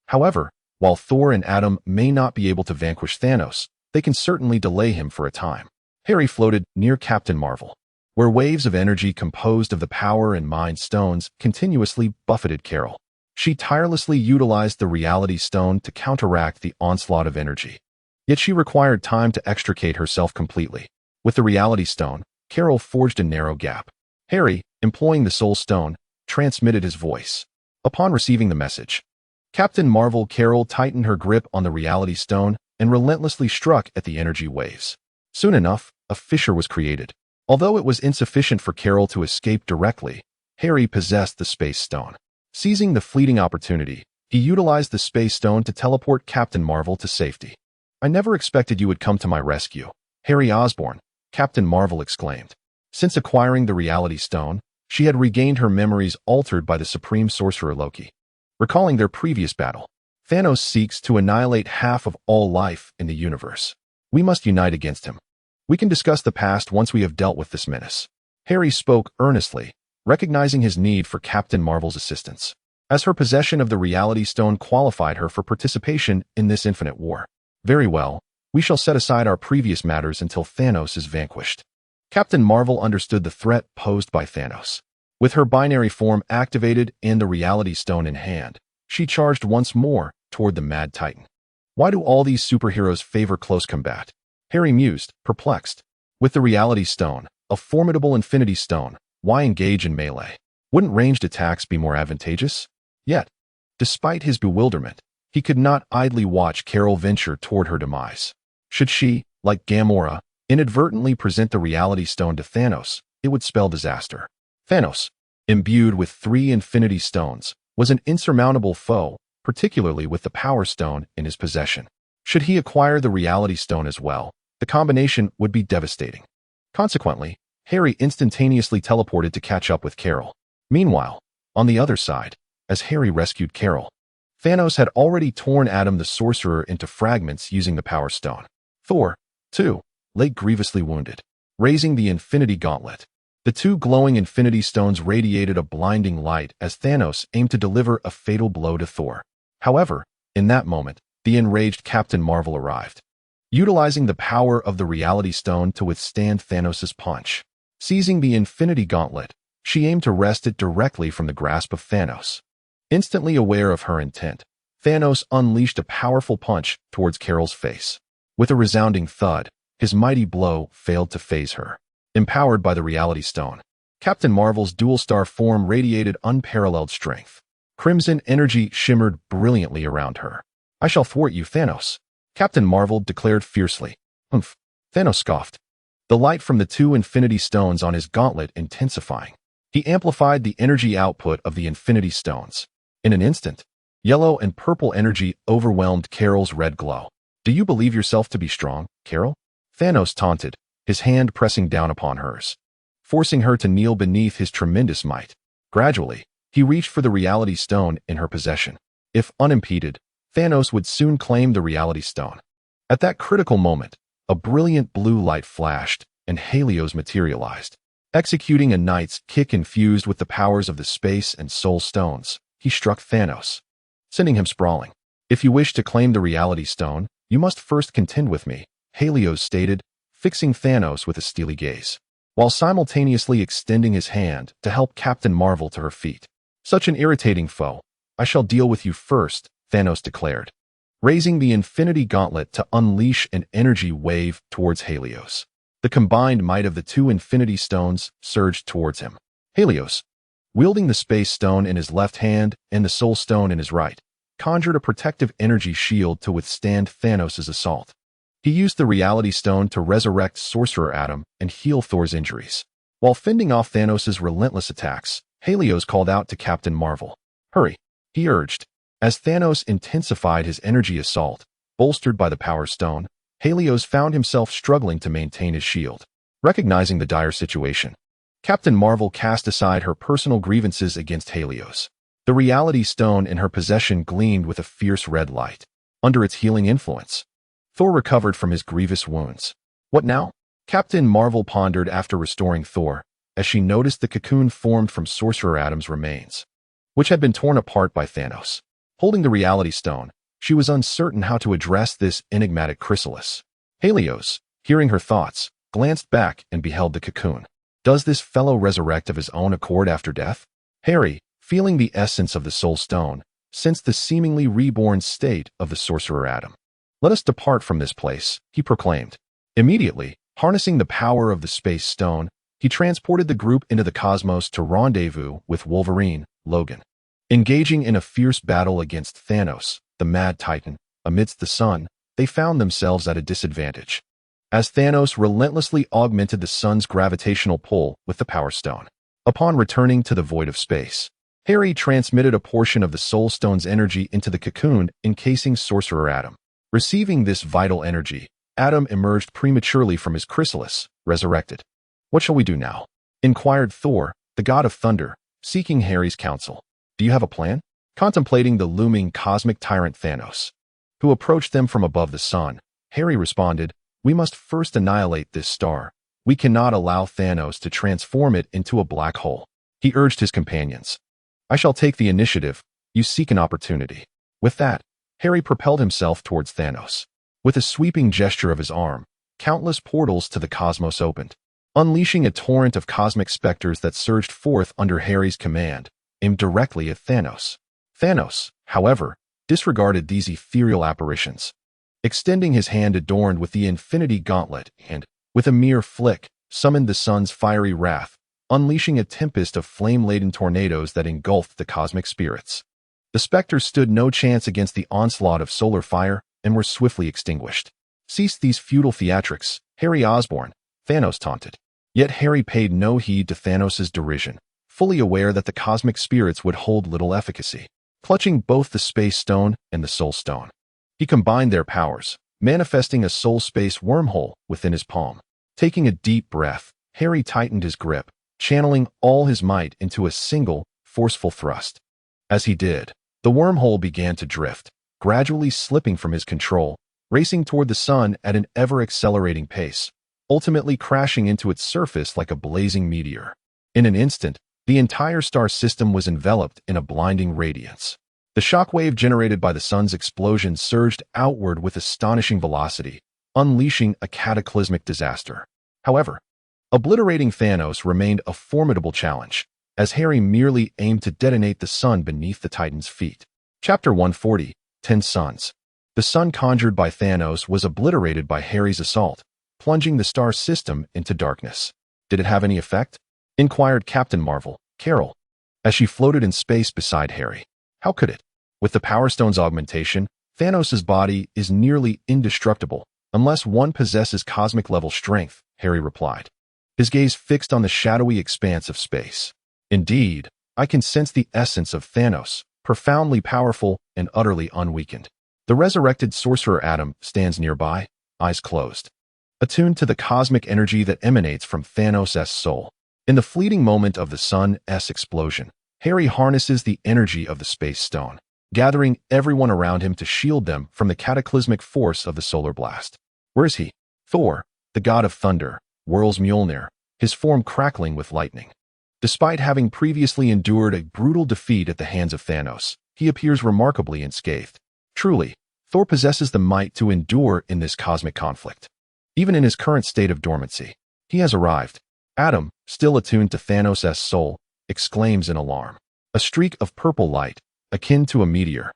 However, while Thor and Adam may not be able to vanquish Thanos, they can certainly delay him for a time. Harry floated near Captain Marvel, where waves of energy composed of the Power and Mind Stones continuously buffeted Carol. She tirelessly utilized the Reality Stone to counteract the onslaught of energy. Yet she required time to extricate herself completely. With the Reality Stone, Carol forged a narrow gap. Harry, employing the Soul Stone, transmitted his voice. Upon receiving the message, Captain Marvel Carol tightened her grip on the Reality Stone and relentlessly struck at the energy waves. Soon enough, a fissure was created. Although it was insufficient for Carol to escape directly, Harry possessed the Space Stone. Seizing the fleeting opportunity, he utilized the Space Stone to teleport Captain Marvel to safety. "I never expected you would come to my rescue, Harry Osborn," Captain Marvel exclaimed. Since acquiring the Reality Stone, she had regained her memories altered by the Supreme Sorcerer Loki. Recalling their previous battle, Thanos seeks to annihilate half of all life in the universe. "We must unite against him. We can discuss the past once we have dealt with this menace." Harry spoke earnestly, recognizing his need for Captain Marvel's assistance, as her possession of the Reality Stone qualified her for participation in this infinite war. "Very well, we shall set aside our previous matters until Thanos is vanquished." Captain Marvel understood the threat posed by Thanos. With her binary form activated and the Reality Stone in hand, she charged once more toward the Mad Titan. Why do all these superheroes favor close combat? Harry mused, perplexed. With the Reality Stone, a formidable Infinity Stone, why engage in melee? Wouldn't ranged attacks be more advantageous? Yet, despite his bewilderment, he could not idly watch Carol venture toward her demise. Should she, like Gamora, inadvertently present the Reality Stone to Thanos, it would spell disaster. Thanos, imbued with 3 Infinity Stones, was an insurmountable foe, particularly with the Power Stone in his possession. Should he acquire the Reality Stone as well, the combination would be devastating. Consequently, Harry instantaneously teleported to catch up with Carol. Meanwhile, on the other side, as Harry rescued Carol, Thanos had already torn Adam the Sorcerer into fragments using the Power Stone. Thor, too, lay grievously wounded. Raising the Infinity Gauntlet, the 2 glowing Infinity Stones radiated a blinding light as Thanos aimed to deliver a fatal blow to Thor. However, in that moment, the enraged Captain Marvel arrived, utilizing the power of the Reality Stone to withstand Thanos' punch. Seizing the Infinity Gauntlet, she aimed to wrest it directly from the grasp of Thanos. Instantly aware of her intent, Thanos unleashed a powerful punch towards Carol's face. With a resounding thud, his mighty blow failed to faze her. Empowered by the Reality Stone, Captain Marvel's dual-star form radiated unparalleled strength. Crimson energy shimmered brilliantly around her. "I shall thwart you, Thanos," Captain Marvel declared fiercely. "Humph," Thanos scoffed, the light from the 2 Infinity Stones on his gauntlet intensifying. He amplified the energy output of the Infinity Stones. In an instant, Yellow and purple energy overwhelmed Carol's red glow. Do you believe yourself to be strong, Carol? Thanos taunted, his hand pressing down upon hers, forcing her to kneel beneath his tremendous might. Gradually, he reached for the reality stone in her possession. If unimpeded, Thanos would soon claim the reality stone. At that critical moment, a brilliant blue light flashed, and Helios materialized. Executing a knight's kick infused with the powers of the space and soul stones, he struck Thanos, sending him sprawling. If you wish to claim the reality stone, you must first contend with me, Helios stated, fixing Thanos with a steely gaze, while simultaneously extending his hand to help Captain Marvel to her feet. Such an irritating foe. I shall deal with you first, Thanos declared, raising the Infinity Gauntlet to unleash an energy wave towards Helios. The combined might of the two Infinity Stones surged towards him. Helios, wielding the Space Stone in his left hand and the Soul Stone in his right, conjured a protective energy shield to withstand Thanos' assault. He used the Reality Stone to resurrect Sorcerer Atom and heal Thor's injuries. While fending off Thanos' relentless attacks, Helios called out to Captain Marvel. Hurry, he urged. As Thanos intensified his energy assault, bolstered by the Power Stone, Helios found himself struggling to maintain his shield. Recognizing the dire situation, Captain Marvel cast aside her personal grievances against Helios. The Reality Stone in her possession gleamed with a fierce red light. Under its healing influence, Thor recovered from his grievous wounds. What now? Captain Marvel pondered after restoring Thor, as she noticed the cocoon formed from Sorcerer Atom's remains, which had been torn apart by Thanos. Holding the Reality Stone, she was uncertain how to address this enigmatic chrysalis. Helios, hearing her thoughts, glanced back and beheld the cocoon. Does this fellow resurrect of his own accord after death? Harry, feeling the essence of the Soul Stone, sensed the seemingly reborn state of the Sorcerer Atom. Let us depart from this place, he proclaimed. Immediately, harnessing the power of the Space Stone, he transported the group into the cosmos to rendezvous with Wolverine, Logan. Engaging in a fierce battle against Thanos, the Mad Titan, amidst the sun, they found themselves at a disadvantage, as Thanos relentlessly augmented the sun's gravitational pull with the Power Stone. Upon returning to the void of space, Harry transmitted a portion of the Soul Stone's energy into the cocoon encasing Sorcerer Atom. Receiving this vital energy, Atom emerged prematurely from his chrysalis, resurrected. What shall we do now? Inquired Thor, the god of thunder, seeking Harry's counsel. Do you have a plan? Contemplating the looming cosmic tyrant Thanos, who approached them from above the sun, Harry responded, we must first annihilate this star. We cannot allow Thanos to transform it into a black hole. He urged his companions. I shall take the initiative. You seek an opportunity. With that, Harry propelled himself towards Thanos. With a sweeping gesture of his arm, countless portals to the cosmos opened, unleashing a torrent of cosmic specters that surged forth under Harry's command, aimed directly at Thanos. Thanos, however, disregarded these ethereal apparitions, extending his hand adorned with the Infinity Gauntlet and, with a mere flick, summoned the sun's fiery wrath, unleashing a tempest of flame-laden tornadoes that engulfed the cosmic spirits. The specters stood no chance against the onslaught of solar fire and were swiftly extinguished. Cease these futile theatrics, Harry Osborn, Thanos taunted. Yet Harry paid no heed to Thanos' derision, fully aware that the cosmic spirits would hold little efficacy. Clutching both the Space Stone and the Soul Stone, he combined their powers, manifesting a soul space wormhole within his palm. Taking a deep breath, Harry tightened his grip, channeling all his might into a single, forceful thrust. As he did, the wormhole began to drift, gradually slipping from his control, racing toward the sun at an ever-accelerating pace, ultimately crashing into its surface like a blazing meteor. In an instant, the entire star system was enveloped in a blinding radiance. The shockwave generated by the sun's explosion surged outward with astonishing velocity, unleashing a cataclysmic disaster. However, obliterating Thanos remained a formidable challenge, as Harry merely aimed to detonate the sun beneath the Titan's feet. Chapter 140, 10 Suns. The sun conjured by Thanos was obliterated by Harry's assault, plunging the star system into darkness. Did it have any effect? Inquired Captain Marvel, Carol, as she floated in space beside Harry. How could it? With the Power Stone's augmentation, Thanos' body is nearly indestructible, unless one possesses cosmic-level strength, Harry replied, his gaze fixed on the shadowy expanse of space. Indeed, I can sense the essence of Thanos, profoundly powerful and utterly unweakened. The resurrected sorcerer Adam stands nearby, eyes closed, attuned to the cosmic energy that emanates from Thanos' soul. In the fleeting moment of the sun's explosion, Harry harnesses the energy of the Space Stone, gathering everyone around him to shield them from the cataclysmic force of the solar blast. Where is he? Thor, the god of thunder, whirls Mjolnir, his form crackling with lightning. Despite having previously endured a brutal defeat at the hands of Thanos, he appears remarkably unscathed. Truly, Thor possesses the might to endure in this cosmic conflict. Even in his current state of dormancy, he has arrived. Adam, still attuned to Thanos' soul, exclaims in alarm. A streak of purple light, akin to a meteor,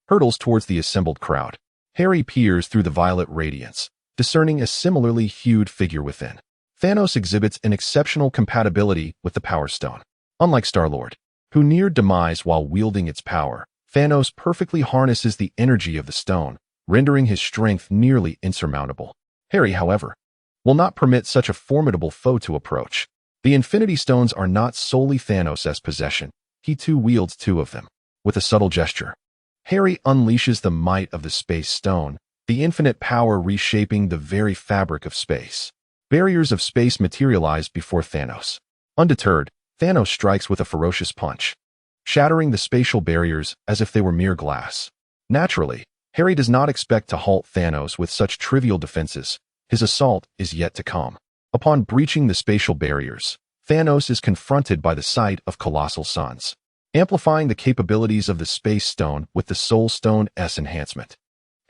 hurtles towards the assembled crowd. Harry peers through the violet radiance, discerning a similarly hued figure within. Thanos exhibits an exceptional compatibility with the Power Stone. Unlike Star-Lord, who neared demise while wielding its power, Thanos perfectly harnesses the energy of the stone, rendering his strength nearly insurmountable. Harry, however, will not permit such a formidable foe to approach. The Infinity Stones are not solely Thanos' possession. He too wields two of them. With a subtle gesture, Harry unleashes the might of the Space Stone, the infinite power reshaping the very fabric of space. Barriers of space materialize before Thanos. Undeterred, Thanos strikes with a ferocious punch, shattering the spatial barriers as if they were mere glass. Naturally, Harry does not expect to halt Thanos with such trivial defenses. His assault is yet to come. Upon breaching the spatial barriers, Thanos is confronted by the sight of colossal suns, amplifying the capabilities of the Space Stone with the Soul Stone's enhancement.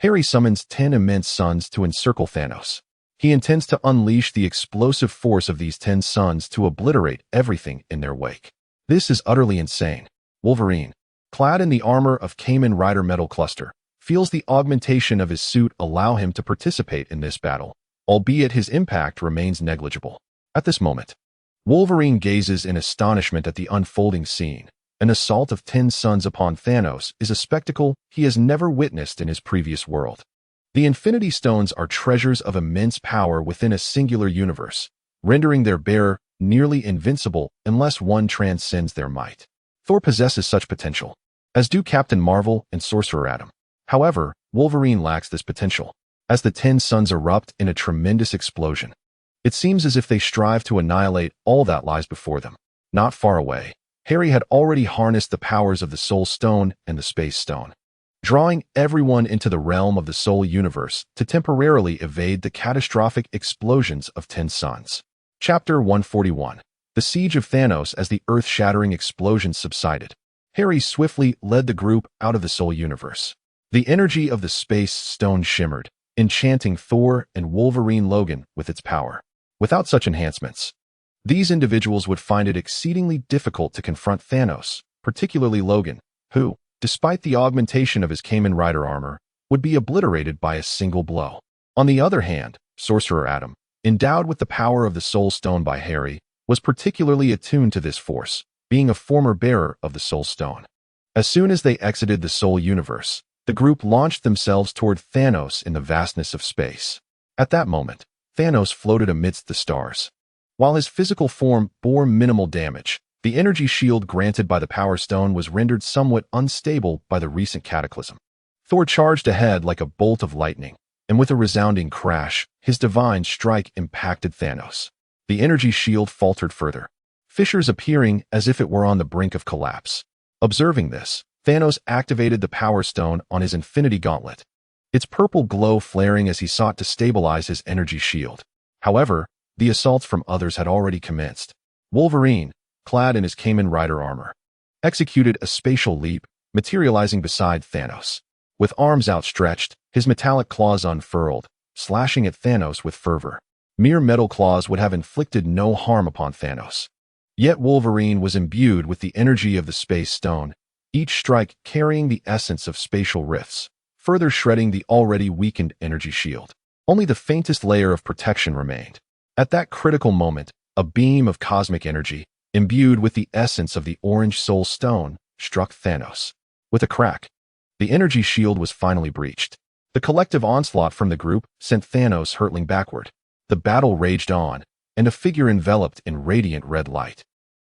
Harry summons 10 immense suns to encircle Thanos. He intends to unleash the explosive force of these 10 suns to obliterate everything in their wake. This is utterly insane. Wolverine, clad in the armor of Kamen Rider metal cluster, feels the augmentation of his suit allow him to participate in this battle, albeit his impact remains negligible. At this moment, Wolverine gazes in astonishment at the unfolding scene. An assault of 10 suns upon Thanos is a spectacle he has never witnessed in his previous world. The Infinity Stones are treasures of immense power within a singular universe, rendering their bearer nearly invincible unless one transcends their might. Thor possesses such potential, as do Captain Marvel and Sorcerer Adam. However, Wolverine lacks this potential. As the 10 suns erupt in a tremendous explosion, it seems as if they strive to annihilate all that lies before them. Not far away, Harry had already harnessed the powers of the Soul Stone and the Space Stone, drawing everyone into the realm of the Soul Universe to temporarily evade the catastrophic explosions of 10 suns. Chapter 141. The Siege of Thanos. As the earth-shattering explosions subsided, Harry swiftly led the group out of the Soul Universe. The energy of the Space Stone shimmered, enchanting Thor and Wolverine Logan with its power. Without such enhancements, these individuals would find it exceedingly difficult to confront Thanos, particularly Logan, who, despite the augmentation of his Kamen Rider armor, would be obliterated by a single blow. On the other hand, Sorcerer Adam, endowed with the power of the Soul Stone by Harry, was particularly attuned to this force, being a former bearer of the Soul Stone. As soon as they exited the Soul Universe, the group launched themselves toward Thanos in the vastness of space. At that moment, Thanos floated amidst the stars. While his physical form bore minimal damage, the energy shield granted by the Power Stone was rendered somewhat unstable by the recent cataclysm. Thor charged ahead like a bolt of lightning, and with a resounding crash, his divine strike impacted Thanos. The energy shield faltered further, fissures appearing as if it were on the brink of collapse. Observing this, Thanos activated the Power Stone on his Infinity Gauntlet, its purple glow flaring as he sought to stabilize his energy shield. However, the assaults from others had already commenced. Wolverine, clad in his Kamen Rider armor, executed a spatial leap, materializing beside Thanos. With arms outstretched, his metallic claws unfurled, slashing at Thanos with fervor. Mere metal claws would have inflicted no harm upon Thanos. Yet Wolverine was imbued with the energy of the Space Stone, each strike carrying the essence of spatial rifts, further shredding the already weakened energy shield. Only the faintest layer of protection remained. At that critical moment, a beam of cosmic energy, imbued with the essence of the Orange Soul Stone, struck Thanos. With a crack, the energy shield was finally breached. The collective onslaught from the group sent Thanos hurtling backward. The battle raged on, and a figure enveloped in radiant red light,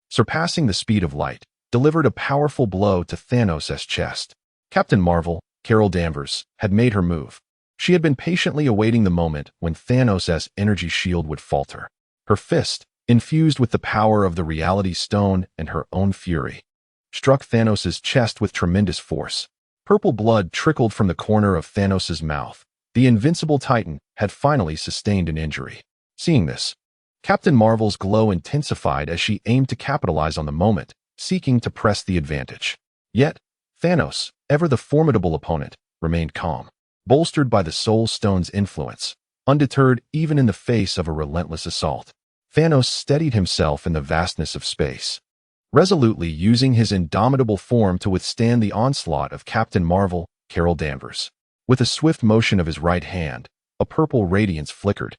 surpassing the speed of light, delivered a powerful blow to Thanos' chest. Captain Marvel, Carol Danvers, had made her move. She had been patiently awaiting the moment when Thanos' energy shield would falter. Her fist, infused with the power of the Reality Stone and her own fury, struck Thanos' chest with tremendous force. Purple blood trickled from the corner of Thanos' mouth. The invincible Titan had finally sustained an injury. Seeing this, Captain Marvel's glow intensified as she aimed to capitalize on the moment, seeking to press the advantage. Yet, Thanos, ever the formidable opponent, remained calm, bolstered by the Soul Stone's influence. Undeterred even in the face of a relentless assault, Thanos steadied himself in the vastness of space, resolutely using his indomitable form to withstand the onslaught of Captain Marvel, Carol Danvers. With a swift motion of his right hand, a purple radiance flickered,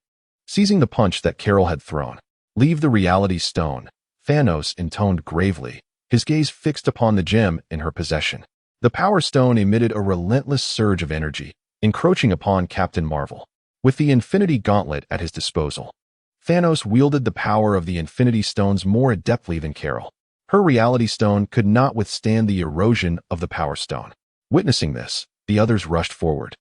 seizing the punch that Carol had thrown. "Leave the Reality Stone," Thanos intoned gravely, his gaze fixed upon the gem in her possession. The Power Stone emitted a relentless surge of energy, encroaching upon Captain Marvel. With the Infinity Gauntlet at his disposal, Thanos wielded the power of the Infinity Stones more adeptly than Carol. Her Reality Stone could not withstand the erosion of the Power Stone. Witnessing this, the others rushed forward,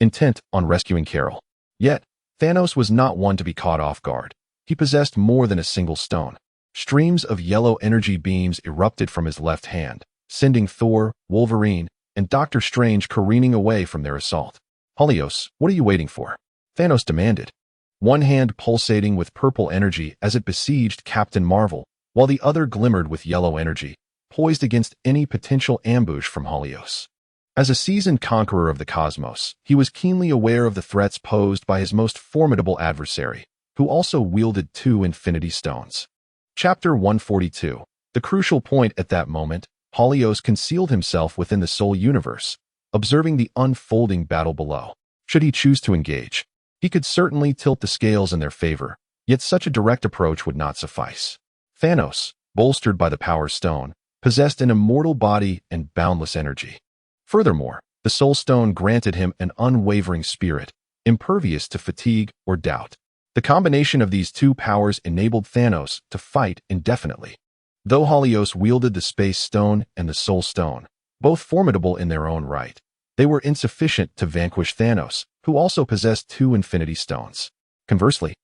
intent on rescuing Carol. Yet, Thanos was not one to be caught off guard. He possessed more than a single stone. Streams of yellow energy beams erupted from his left hand, sending Thor, Wolverine, and Doctor Strange careening away from their assault. "Helios, what are you waiting for?" Thanos demanded, one hand pulsating with purple energy as it besieged Captain Marvel, while the other glimmered with yellow energy, poised against any potential ambush from Helios. As a seasoned conqueror of the cosmos, he was keenly aware of the threats posed by his most formidable adversary, who also wielded 2 Infinity Stones. Chapter 142. The crucial point at that moment, Helios concealed himself within the Soul Universe, observing the unfolding battle below. Should he choose to engage, he could certainly tilt the scales in their favor, yet such a direct approach would not suffice. Thanos, bolstered by the Power Stone, possessed an immortal body and boundless energy. Furthermore, the Soul Stone granted him an unwavering spirit, impervious to fatigue or doubt. The combination of these 2 powers enabled Thanos to fight indefinitely. Though Helios wielded the Space Stone and the Soul Stone, both formidable in their own right, they were insufficient to vanquish Thanos, who also possessed 2 Infinity Stones. Conversely,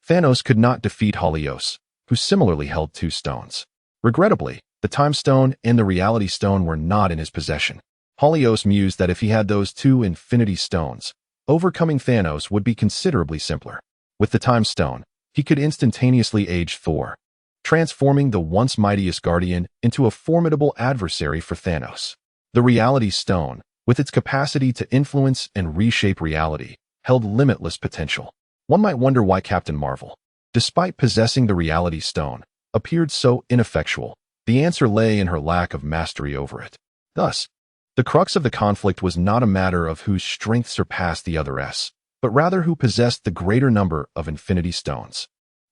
Thanos could not defeat Helios, who similarly held 2 stones. Regrettably, the Time Stone and the Reality Stone were not in his possession. Helios mused that if he had those 2 Infinity Stones, overcoming Thanos would be considerably simpler. With the Time Stone, he could instantaneously age Thor, transforming the once mightiest Guardian into a formidable adversary for Thanos. The Reality Stone, with its capacity to influence and reshape reality, held limitless potential. One might wonder why Captain Marvel, despite possessing the Reality Stone, appeared so ineffectual. The answer lay in her lack of mastery over it. Thus, the crux of the conflict was not a matter of whose strength surpassed the other's, but rather who possessed the greater number of Infinity Stones.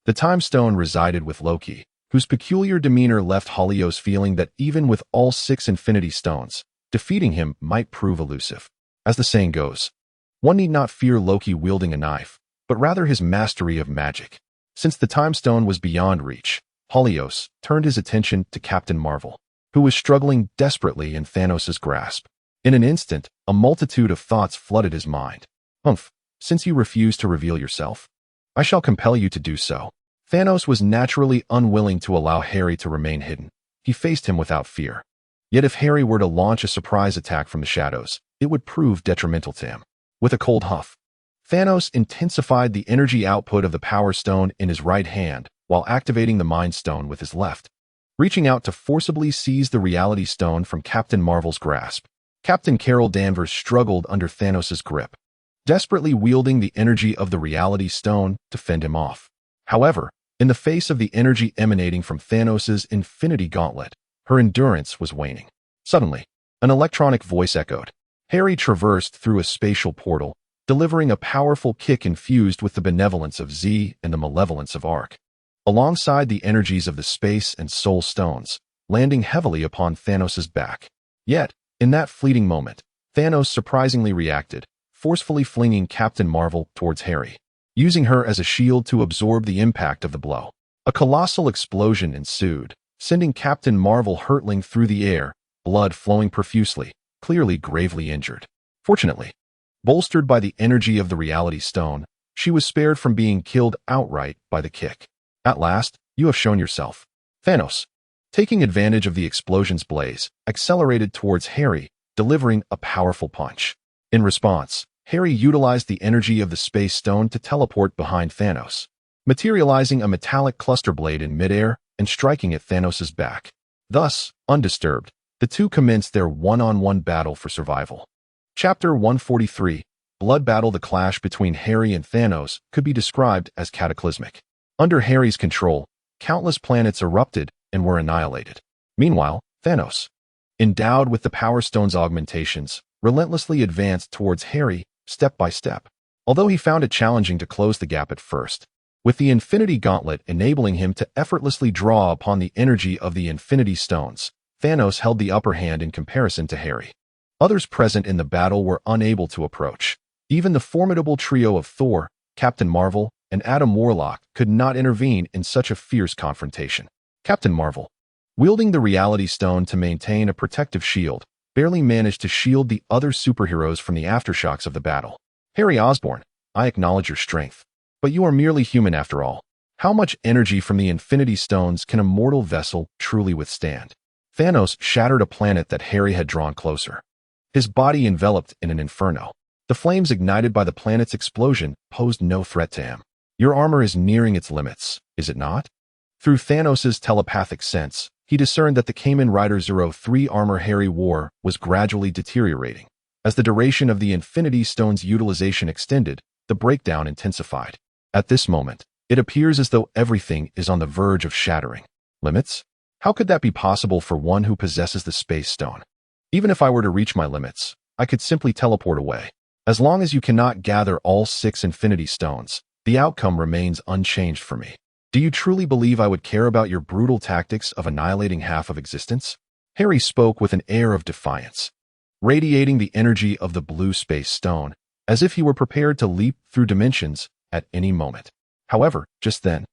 The Time Stone resided with Loki, whose peculiar demeanor left Helios feeling that even with all 6 Infinity Stones, defeating him might prove elusive. As the saying goes, one need not fear Loki wielding a knife, but rather his mastery of magic. Since the Time Stone was beyond reach, Helios turned his attention to Captain Marvel, who was struggling desperately in Thanos' grasp. In an instant, a multitude of thoughts flooded his mind. Since you refuse to reveal yourself, I shall compel you to do so. Thanos was naturally unwilling to allow Harry to remain hidden. He faced him without fear. Yet if Harry were to launch a surprise attack from the shadows, it would prove detrimental to him. With a cold huff, Thanos intensified the energy output of the Power Stone in his right hand while activating the Mind Stone with his left, reaching out to forcibly seize the Reality Stone from Captain Marvel's grasp. Captain Carol Danvers struggled under Thanos' grip, desperately wielding the energy of the Reality Stone to fend him off. However, in the face of the energy emanating from Thanos' Infinity Gauntlet, her endurance was waning. Suddenly, an electronic voice echoed. Harry traversed through a spatial portal, delivering a powerful kick infused with the benevolence of Z and the malevolence of Arc, alongside the energies of the Space and Soul Stones, landing heavily upon Thanos' back. Yet, in that fleeting moment, Thanos surprisingly reacted, forcefully flinging Captain Marvel towards Harry, using her as a shield to absorb the impact of the blow. A colossal explosion ensued, sending Captain Marvel hurtling through the air, blood flowing profusely, clearly gravely injured. Fortunately, bolstered by the energy of the Reality Stone, she was spared from being killed outright by the kick. At last, you have shown yourself. Thanos, taking advantage of the explosion's blaze, accelerated towards Harry, delivering a powerful punch. In response, Harry utilized the energy of the Space Stone to teleport behind Thanos, materializing a metallic cluster blade in midair and striking at Thanos' back. Thus, undisturbed, the two commenced their one-on-one battle for survival. Chapter 143, Blood Battle. The clash between Harry and Thanos could be described as cataclysmic. Under Harry's control, countless planets erupted and were annihilated. Meanwhile, Thanos, endowed with the Power Stone's augmentations, relentlessly advanced towards Harry, step by step. Although he found it challenging to close the gap at first, with the Infinity Gauntlet enabling him to effortlessly draw upon the energy of the Infinity Stones, Thanos held the upper hand in comparison to Harry. Others present in the battle were unable to approach. Even the formidable trio of Thor, Captain Marvel, and Adam Warlock could not intervene in such a fierce confrontation. Captain Marvel, wielding the Reality Stone to maintain a protective shield, barely managed to shield the other superheroes from the aftershocks of the battle. Harry Osborn, I acknowledge your strength, but you are merely human after all. How much energy from the Infinity Stones can a mortal vessel truly withstand? Thanos shattered a planet that Harry had drawn closer, his body enveloped in an inferno. The flames ignited by the planet's explosion posed no threat to him. Your armor is nearing its limits, is it not? Through Thanos' telepathic sense, he discerned that the Kamen Rider 03 armor Harry wore was gradually deteriorating. As the duration of the Infinity Stone's utilization extended, the breakdown intensified. At this moment, it appears as though everything is on the verge of shattering. Limits? How could that be possible for one who possesses the Space Stone? Even if I were to reach my limits, I could simply teleport away. As long as you cannot gather all 6 Infinity Stones, the outcome remains unchanged for me. Do you truly believe I would care about your brutal tactics of annihilating half of existence? Harry spoke with an air of defiance, radiating the energy of the blue Space Stone, as if he were prepared to leap through dimensions at any moment. However, just then,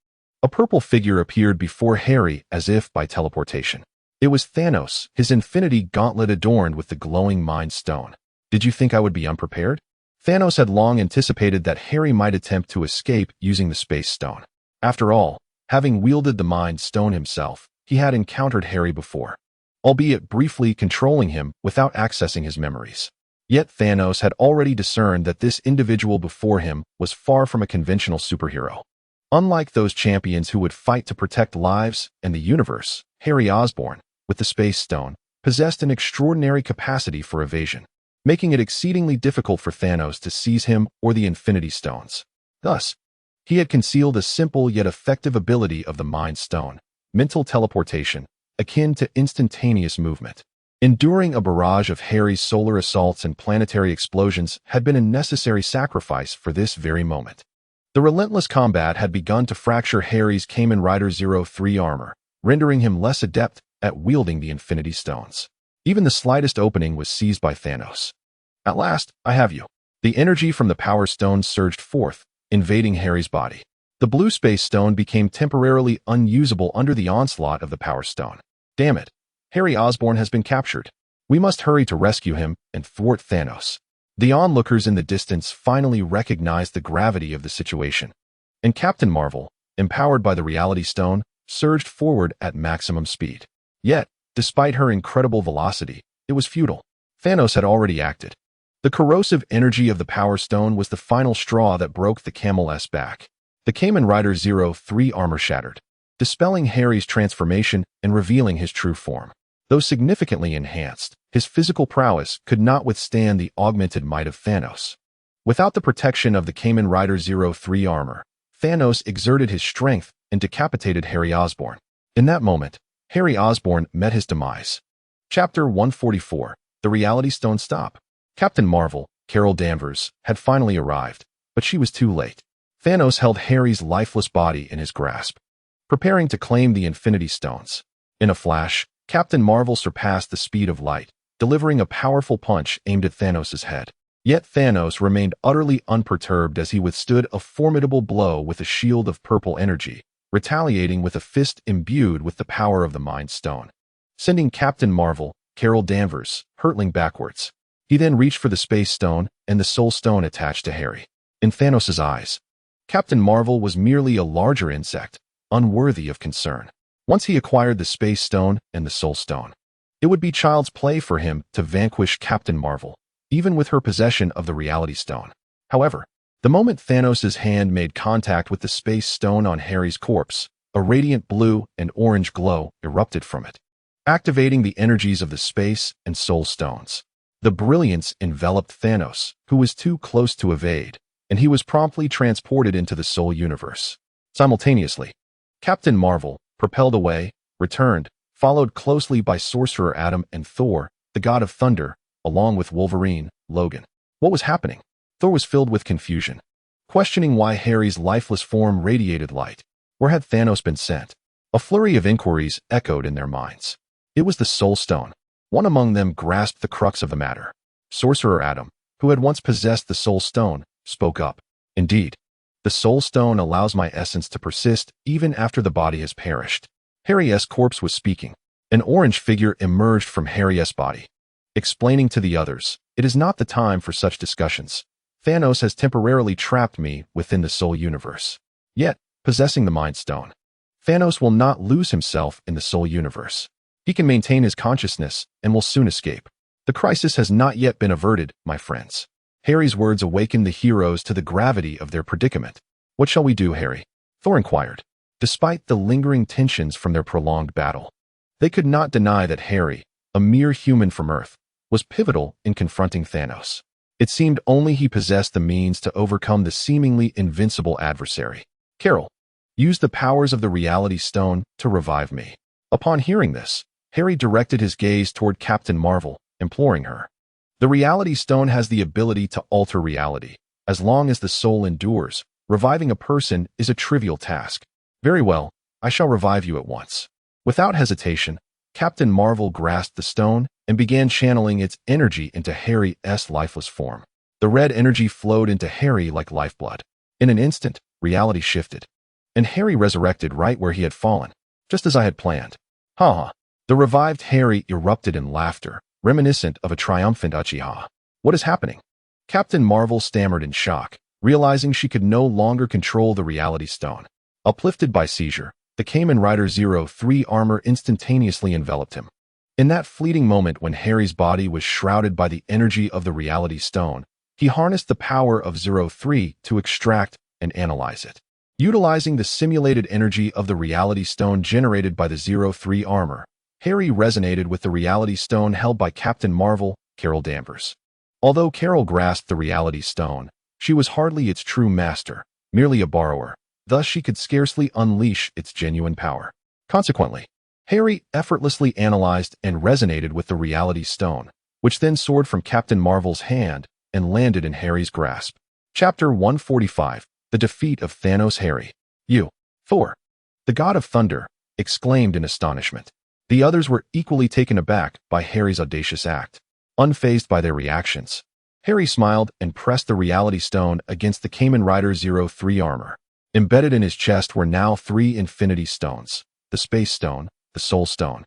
a purple figure appeared before Harry as if by teleportation. It was Thanos, his Infinity Gauntlet adorned with the glowing Mind Stone. Did you think I would be unprepared? Thanos had long anticipated that Harry might attempt to escape using the Space Stone. After all, having wielded the Mind Stone himself, he had encountered Harry before, albeit briefly controlling him without accessing his memories. Yet Thanos had already discerned that this individual before him was far from a conventional superhero. Unlike those champions who would fight to protect lives and the universe, Harry Osborn, with the Space Stone, possessed an extraordinary capacity for evasion, making it exceedingly difficult for Thanos to seize him or the Infinity Stones. Thus, he had concealed a simple yet effective ability of the Mind Stone, mental teleportation, akin to instantaneous movement. Enduring a barrage of Harry's solar assaults and planetary explosions had been a necessary sacrifice for this very moment. The relentless combat had begun to fracture Harry's Kamen Rider 03 armor, rendering him less adept at wielding the Infinity Stones. Even the slightest opening was seized by Thanos. At last, I have you. The energy from the Power Stone surged forth, invading Harry's body. The blue Space Stone became temporarily unusable under the onslaught of the Power Stone. Damn it. Harry Osborn has been captured. We must hurry to rescue him and thwart Thanos. The onlookers in the distance finally recognized the gravity of the situation, and Captain Marvel, empowered by the Reality Stone, surged forward at maximum speed. Yet, despite her incredible velocity, it was futile. Thanos had already acted. The corrosive energy of the Power Stone was the final straw that broke the camel's back. The Kamen Rider 03 armor shattered, dispelling Harry's transformation and revealing his true form. Though significantly enhanced, his physical prowess could not withstand the augmented might of Thanos. Without the protection of the Kamen Rider 03 armor, Thanos exerted his strength and decapitated Harry Osborn. In that moment, Harry Osborn met his demise. Chapter 144, The Reality Stone Stop. Captain Marvel, Carol Danvers, had finally arrived, but she was too late. Thanos held Harry's lifeless body in his grasp, preparing to claim the Infinity Stones. In a flash, Captain Marvel surpassed the speed of light, delivering a powerful punch aimed at Thanos' head. Yet Thanos remained utterly unperturbed as he withstood a formidable blow with a shield of purple energy, retaliating with a fist imbued with the power of the Mind Stone, sending Captain Marvel, Carol Danvers, hurtling backwards. He then reached for the Space Stone and the Soul Stone attached to Harry. In Thanos' eyes, Captain Marvel was merely a larger insect, unworthy of concern. Once he acquired the Space Stone and the Soul Stone, it would be child's play for him to vanquish Captain Marvel, even with her possession of the Reality Stone. However, the moment Thanos' hand made contact with the Space Stone on Harry's corpse, a radiant blue and orange glow erupted from it, activating the energies of the Space and Soul Stones. The brilliance enveloped Thanos, who was too close to evade, and he was promptly transported into the Soul Universe. Simultaneously, Captain Marvel, propelled away, returned, followed closely by Sorcerer Adam and Thor, the God of Thunder, along with Wolverine, Logan. What was happening? Thor was filled with confusion, questioning why Harry's lifeless form radiated light. Where had Thanos been sent? A flurry of inquiries echoed in their minds. It was the Soul Stone. One among them grasped the crux of the matter. Sorcerer Adam, who had once possessed the Soul Stone, spoke up. Indeed, the Soul Stone allows my essence to persist even after the body has perished. Harry's corpse was speaking. An orange figure emerged from Harry's body, explaining to the others, "It is not the time for such discussions. Thanos has temporarily trapped me within the Soul Universe. Yet, possessing the Mind Stone, Thanos will not lose himself in the Soul Universe. He can maintain his consciousness and will soon escape. The crisis has not yet been averted, my friends." Harry's words awakened the heroes to the gravity of their predicament. "What shall we do, Harry?" Thor inquired. Despite the lingering tensions from their prolonged battle, they could not deny that Harry, a mere human from Earth, was pivotal in confronting Thanos. It seemed only he possessed the means to overcome the seemingly invincible adversary. "Carol, use the powers of the Reality Stone to revive me." Upon hearing this, Harry directed his gaze toward Captain Marvel, imploring her. The Reality Stone has the ability to alter reality. As long as the soul endures, reviving a person is a trivial task. "Very well, I shall revive you at once." Without hesitation, Captain Marvel grasped the stone and began channeling its energy into Harry's lifeless form. The red energy flowed into Harry like lifeblood. In an instant, reality shifted, and Harry resurrected right where he had fallen, just as I had planned. Ha ha. The revived Harry erupted in laughter, reminiscent of a triumphant Uchiha. "What is happening?" Captain Marvel stammered in shock, realizing she could no longer control the Reality Stone. Uplifted by seizure, the Kamen Rider 03 armor instantaneously enveloped him. In that fleeting moment when Harry's body was shrouded by the energy of the Reality Stone, he harnessed the power of 03 to extract and analyze it. Utilizing the simulated energy of the Reality Stone generated by the 03 armor, Harry resonated with the Reality Stone held by Captain Marvel, Carol Danvers. Although Carol grasped the Reality Stone, she was hardly its true master, merely a borrower. Thus she could scarcely unleash its genuine power. Consequently, Harry effortlessly analyzed and resonated with the Reality Stone, which then soared from Captain Marvel's hand and landed in Harry's grasp. Chapter 145, The Defeat of Thanos. Harry, "You, Thor, the God of Thunder," exclaimed in astonishment. The others were equally taken aback by Harry's audacious act. Unfazed by their reactions, Harry smiled and pressed the Reality Stone against the Kamen Rider 03 armor. Embedded in his chest were now 3 Infinity Stones: the Space Stone, the Soul Stone,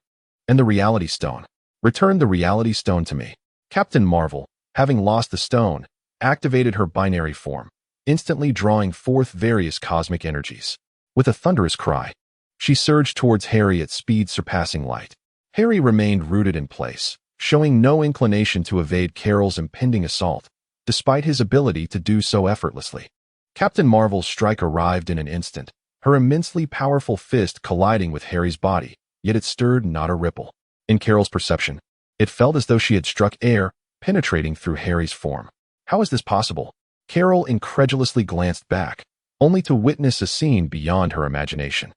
and the Reality Stone. "Return the Reality Stone to me." Captain Marvel, having lost the stone, activated her binary form, instantly drawing forth various cosmic energies. With a thunderous cry, she surged towards Harry at speed surpassing light. Harry remained rooted in place, showing no inclination to evade Carol's impending assault, despite his ability to do so effortlessly. Captain Marvel's strike arrived in an instant, her immensely powerful fist colliding with Harry's body, yet it stirred not a ripple. In Carol's perception, it felt as though she had struck air, penetrating through Harry's form. How is this possible? Carol incredulously glanced back, only to witness a scene beyond her imagination.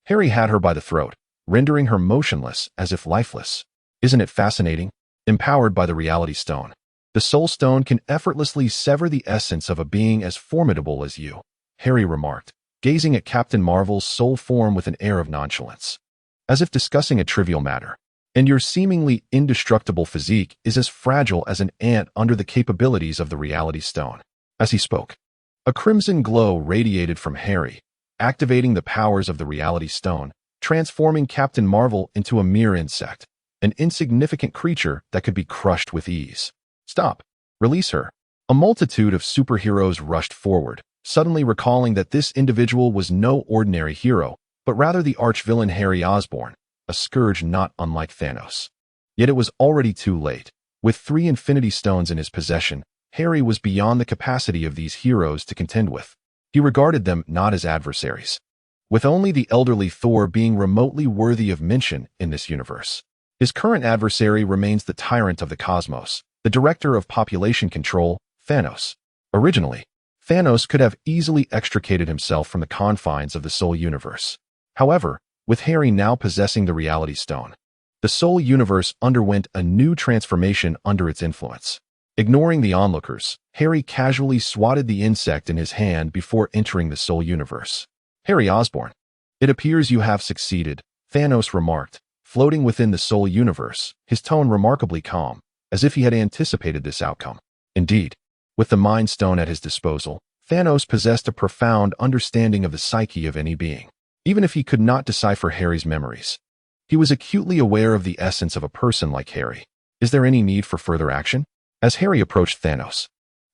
Harry had her by the throat, rendering her motionless as if lifeless. Isn't it fascinating? Empowered by the Reality Stone, the Soul Stone can effortlessly sever the essence of a being as formidable as you, Harry remarked, gazing at Captain Marvel's soul form with an air of nonchalance, as if discussing a trivial matter. "And your seemingly indestructible physique is as fragile as an ant under the capabilities of the Reality Stone." As he spoke, a crimson glow radiated from Harry, activating the powers of the Reality Stone, transforming Captain Marvel into a mere insect, an insignificant creature that could be crushed with ease. Stop. Release her. A multitude of superheroes rushed forward, suddenly recalling that this individual was no ordinary hero, but rather the arch-villain Harry Osborn, a scourge not unlike Thanos. Yet it was already too late. With 3 Infinity Stones in his possession, Harry was beyond the capacity of these heroes to contend with. He regarded them not as adversaries, with only the elderly Thor being remotely worthy of mention in this universe. His current adversary remains the tyrant of the cosmos, the director of population control, Thanos. Originally, Thanos could have easily extricated himself from the confines of the Soul Universe. However, with Harry now possessing the Reality Stone, the Soul Universe underwent a new transformation under its influence. Ignoring the onlookers, Harry casually swatted the insect in his hand before entering the Soul Universe. Harry Osborn, it appears you have succeeded, Thanos remarked, floating within the Soul Universe, his tone remarkably calm, as if he had anticipated this outcome. Indeed, with the Mind Stone at his disposal, Thanos possessed a profound understanding of the psyche of any being. Even if he could not decipher Harry's memories, he was acutely aware of the essence of a person like Harry. Is there any need for further action? As Harry approached Thanos,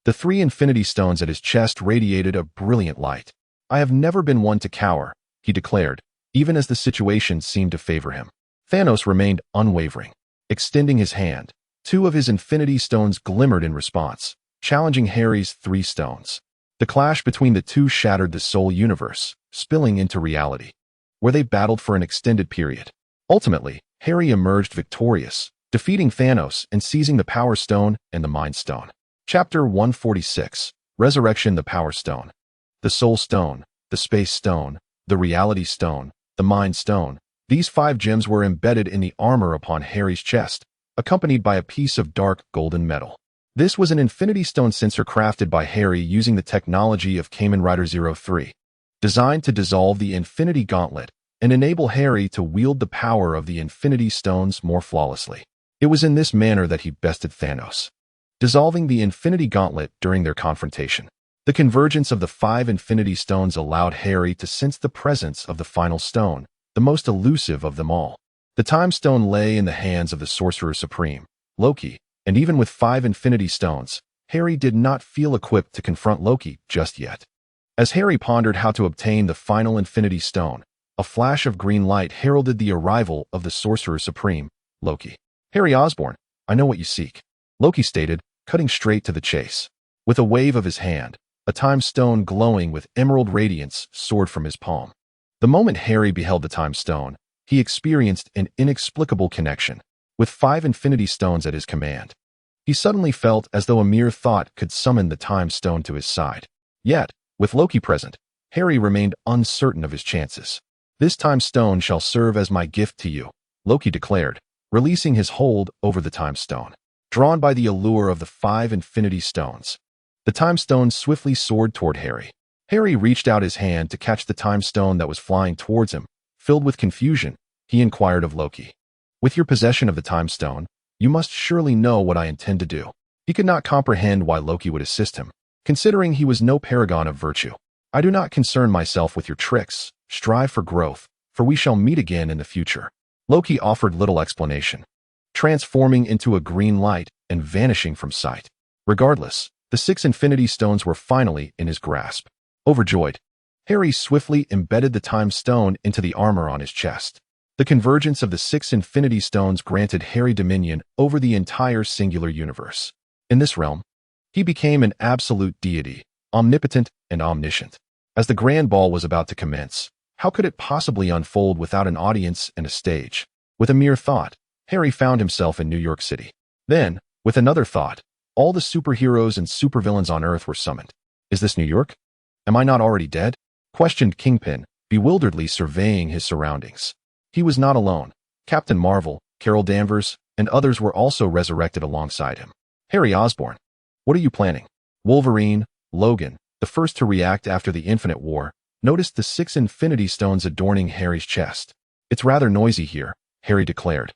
the 3 Infinity Stones at his chest radiated a brilliant light. I have never been one to cower, he declared, even as the situation seemed to favor him. Thanos remained unwavering. Extending his hand, 2 of his Infinity Stones glimmered in response, challenging Harry's 3 stones. The clash between the two shattered the Soul Universe, spilling into reality, where they battled for an extended period. Ultimately, Harry emerged victorious, defeating Thanos and seizing the Power Stone and the Mind Stone. Chapter 146, Resurrection. The Power Stone, the Soul Stone, the Space Stone, the Reality Stone, the Mind Stone. These 5 gems were embedded in the armor upon Harry's chest, accompanied by a piece of dark golden metal. This was an Infinity Stone sensor crafted by Harry using the technology of Kamen Rider 03, designed to dissolve the Infinity Gauntlet and enable Harry to wield the power of the Infinity Stones more flawlessly. It was in this manner that he bested Thanos, dissolving the Infinity Gauntlet during their confrontation. The convergence of the 5 Infinity Stones allowed Harry to sense the presence of the final stone, the most elusive of them all. The Time Stone lay in the hands of the Sorcerer Supreme, Loki, and even with 5 Infinity Stones, Harry did not feel equipped to confront Loki just yet. As Harry pondered how to obtain the final Infinity Stone, a flash of green light heralded the arrival of the Sorcerer Supreme, Loki. Harry Osborn, I know what you seek, Loki stated, cutting straight to the chase. With a wave of his hand, a Time Stone glowing with emerald radiance soared from his palm. The moment Harry beheld the Time Stone, he experienced an inexplicable connection. With 5 Infinity Stones at his command, he suddenly felt as though a mere thought could summon the Time Stone to his side. Yet, with Loki present, Harry remained uncertain of his chances. This Time Stone shall serve as my gift to you, Loki declared, releasing his hold over the Time Stone. Drawn by the allure of the 5 Infinity Stones, the Time Stone swiftly soared toward Harry. Harry reached out his hand to catch the Time Stone that was flying towards him. Filled with confusion, he inquired of Loki, with your possession of the Time Stone, you must surely know what I intend to do. He could not comprehend why Loki would assist him, considering he was no paragon of virtue. I do not concern myself with your tricks. Strive for growth, for we shall meet again in the future. Loki offered little explanation, transforming into a green light and vanishing from sight. Regardless, the 6 Infinity Stones were finally in his grasp. Overjoyed, Harry swiftly embedded the Time Stone into the armor on his chest. The convergence of the 6 Infinity Stones granted Harry dominion over the entire singular universe. In this realm, he became an absolute deity, omnipotent and omniscient. As the grand ball was about to commence, how could it possibly unfold without an audience and a stage? With a mere thought, Harry found himself in New York City. Then, with another thought, all the superheroes and supervillains on Earth were summoned. Is this New York? Am I not already dead? Questioned Kingpin, bewilderedly surveying his surroundings. He was not alone. Captain Marvel, Carol Danvers, and others were also resurrected alongside him. Harry Osborn, what are you planning? Wolverine, Logan, the first to react after the Infinite War, noticed the 6 Infinity Stones adorning Harry's chest. It's rather noisy here, Harry declared,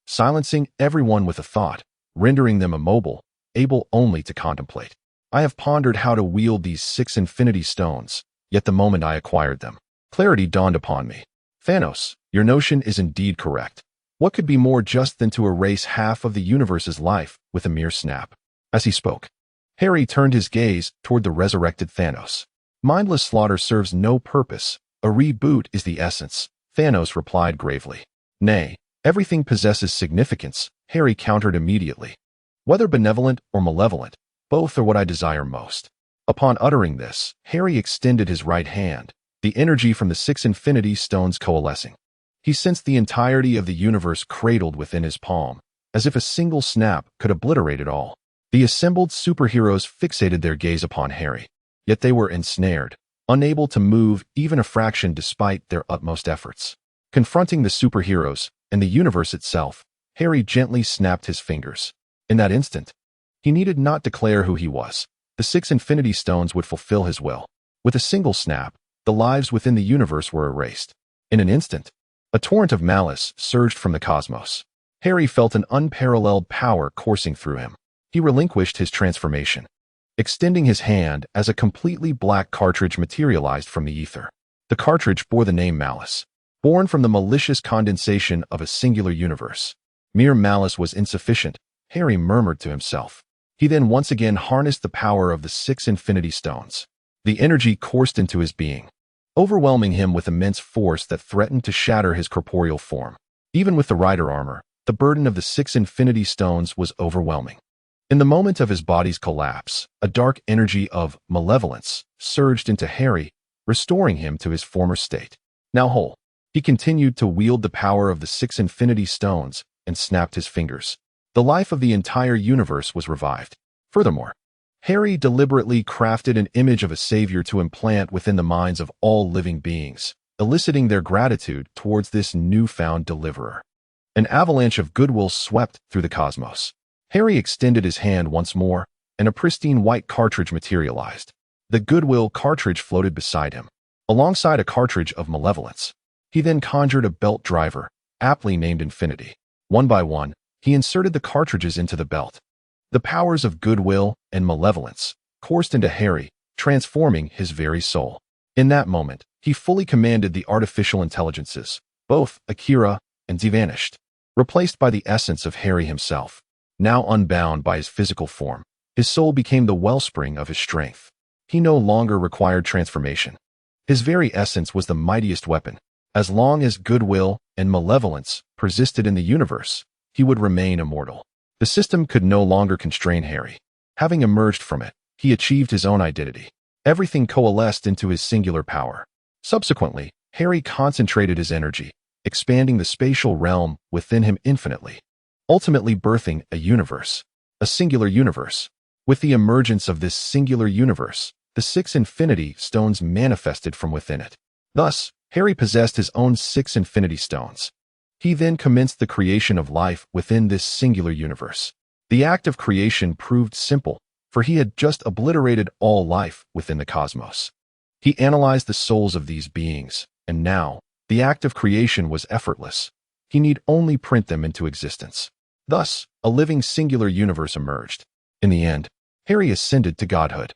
silencing everyone with a thought, rendering them immobile, able only to contemplate. I have pondered how to wield these 6 Infinity Stones, yet the moment I acquired them, Clarity dawned upon me. Thanos, your notion is indeed correct. What could be more just than to erase half of the universe's life with a mere snap? As he spoke, Harry turned his gaze toward the resurrected Thanos. Mindless slaughter serves no purpose. A reboot is the essence, Thanos replied gravely. Nay, everything possesses significance, Harry countered immediately. Whether benevolent or malevolent, both are what I desire most. Upon uttering this, Harry extended his right hand, the energy from the 6 Infinity Stones coalescing. He sensed the entirety of the universe cradled within his palm, as if a single snap could obliterate it all. The assembled superheroes fixated their gaze upon Harry, yet they were ensnared, unable to move even a fraction despite their utmost efforts. Confronting the superheroes and the universe itself, Harry gently snapped his fingers. In that instant, he needed not declare who he was. The 6 Infinity Stones would fulfill his will. With a single snap, the lives within the universe were erased. In an instant, a torrent of malice surged from the cosmos. Harry felt an unparalleled power coursing through him. He relinquished his transformation, extending his hand as a completely black cartridge materialized from the ether. The cartridge bore the name Malice, born from the malicious condensation of a singular universe. Mere malice was insufficient, Harry murmured to himself. He then once again harnessed the power of the 6 Infinity Stones. The energy coursed into his being, overwhelming him with immense force that threatened to shatter his corporeal form. Even with the rider armor, the burden of the 6 Infinity Stones was overwhelming. In the moment of his body's collapse, a dark energy of malevolence surged into Harry, restoring him to his former state. Now whole, he continued to wield the power of the 6 Infinity Stones and snapped his fingers. The life of the entire universe was revived. Furthermore, Harry deliberately crafted an image of a savior to implant within the minds of all living beings, eliciting their gratitude towards this newfound deliverer. An avalanche of goodwill swept through the cosmos. Harry extended his hand once more, and a pristine white cartridge materialized. The goodwill cartridge floated beside him, alongside a cartridge of malevolence. He then conjured a belt driver, aptly named Infinity. One by one, he inserted the cartridges into the belt. The powers of goodwill and malevolence coursed into Harry, transforming his very soul. In that moment, he fully commanded the artificial intelligences, both Akira and vanished, replaced by the essence of Harry himself. Now unbound by his physical form, his soul became the wellspring of his strength. He no longer required transformation. His very essence was the mightiest weapon. As long as goodwill and malevolence persisted in the universe, he would remain immortal. The system could no longer constrain Harry. Having emerged from it, he achieved his own identity. Everything coalesced into his singular power. Subsequently, Harry concentrated his energy, expanding the spatial realm within him infinitely, ultimately birthing a universe, a singular universe. With the emergence of this singular universe, the 6 Infinity Stones manifested from within it. Thus, Harry possessed his own 6 Infinity Stones. He then commenced the creation of life within this singular universe. The act of creation proved simple, for he had just obliterated all life within the cosmos. He analyzed the souls of these beings, and now, the act of creation was effortless. He need only print them into existence. Thus, a living singular universe emerged. In the end, Harry ascended to godhood.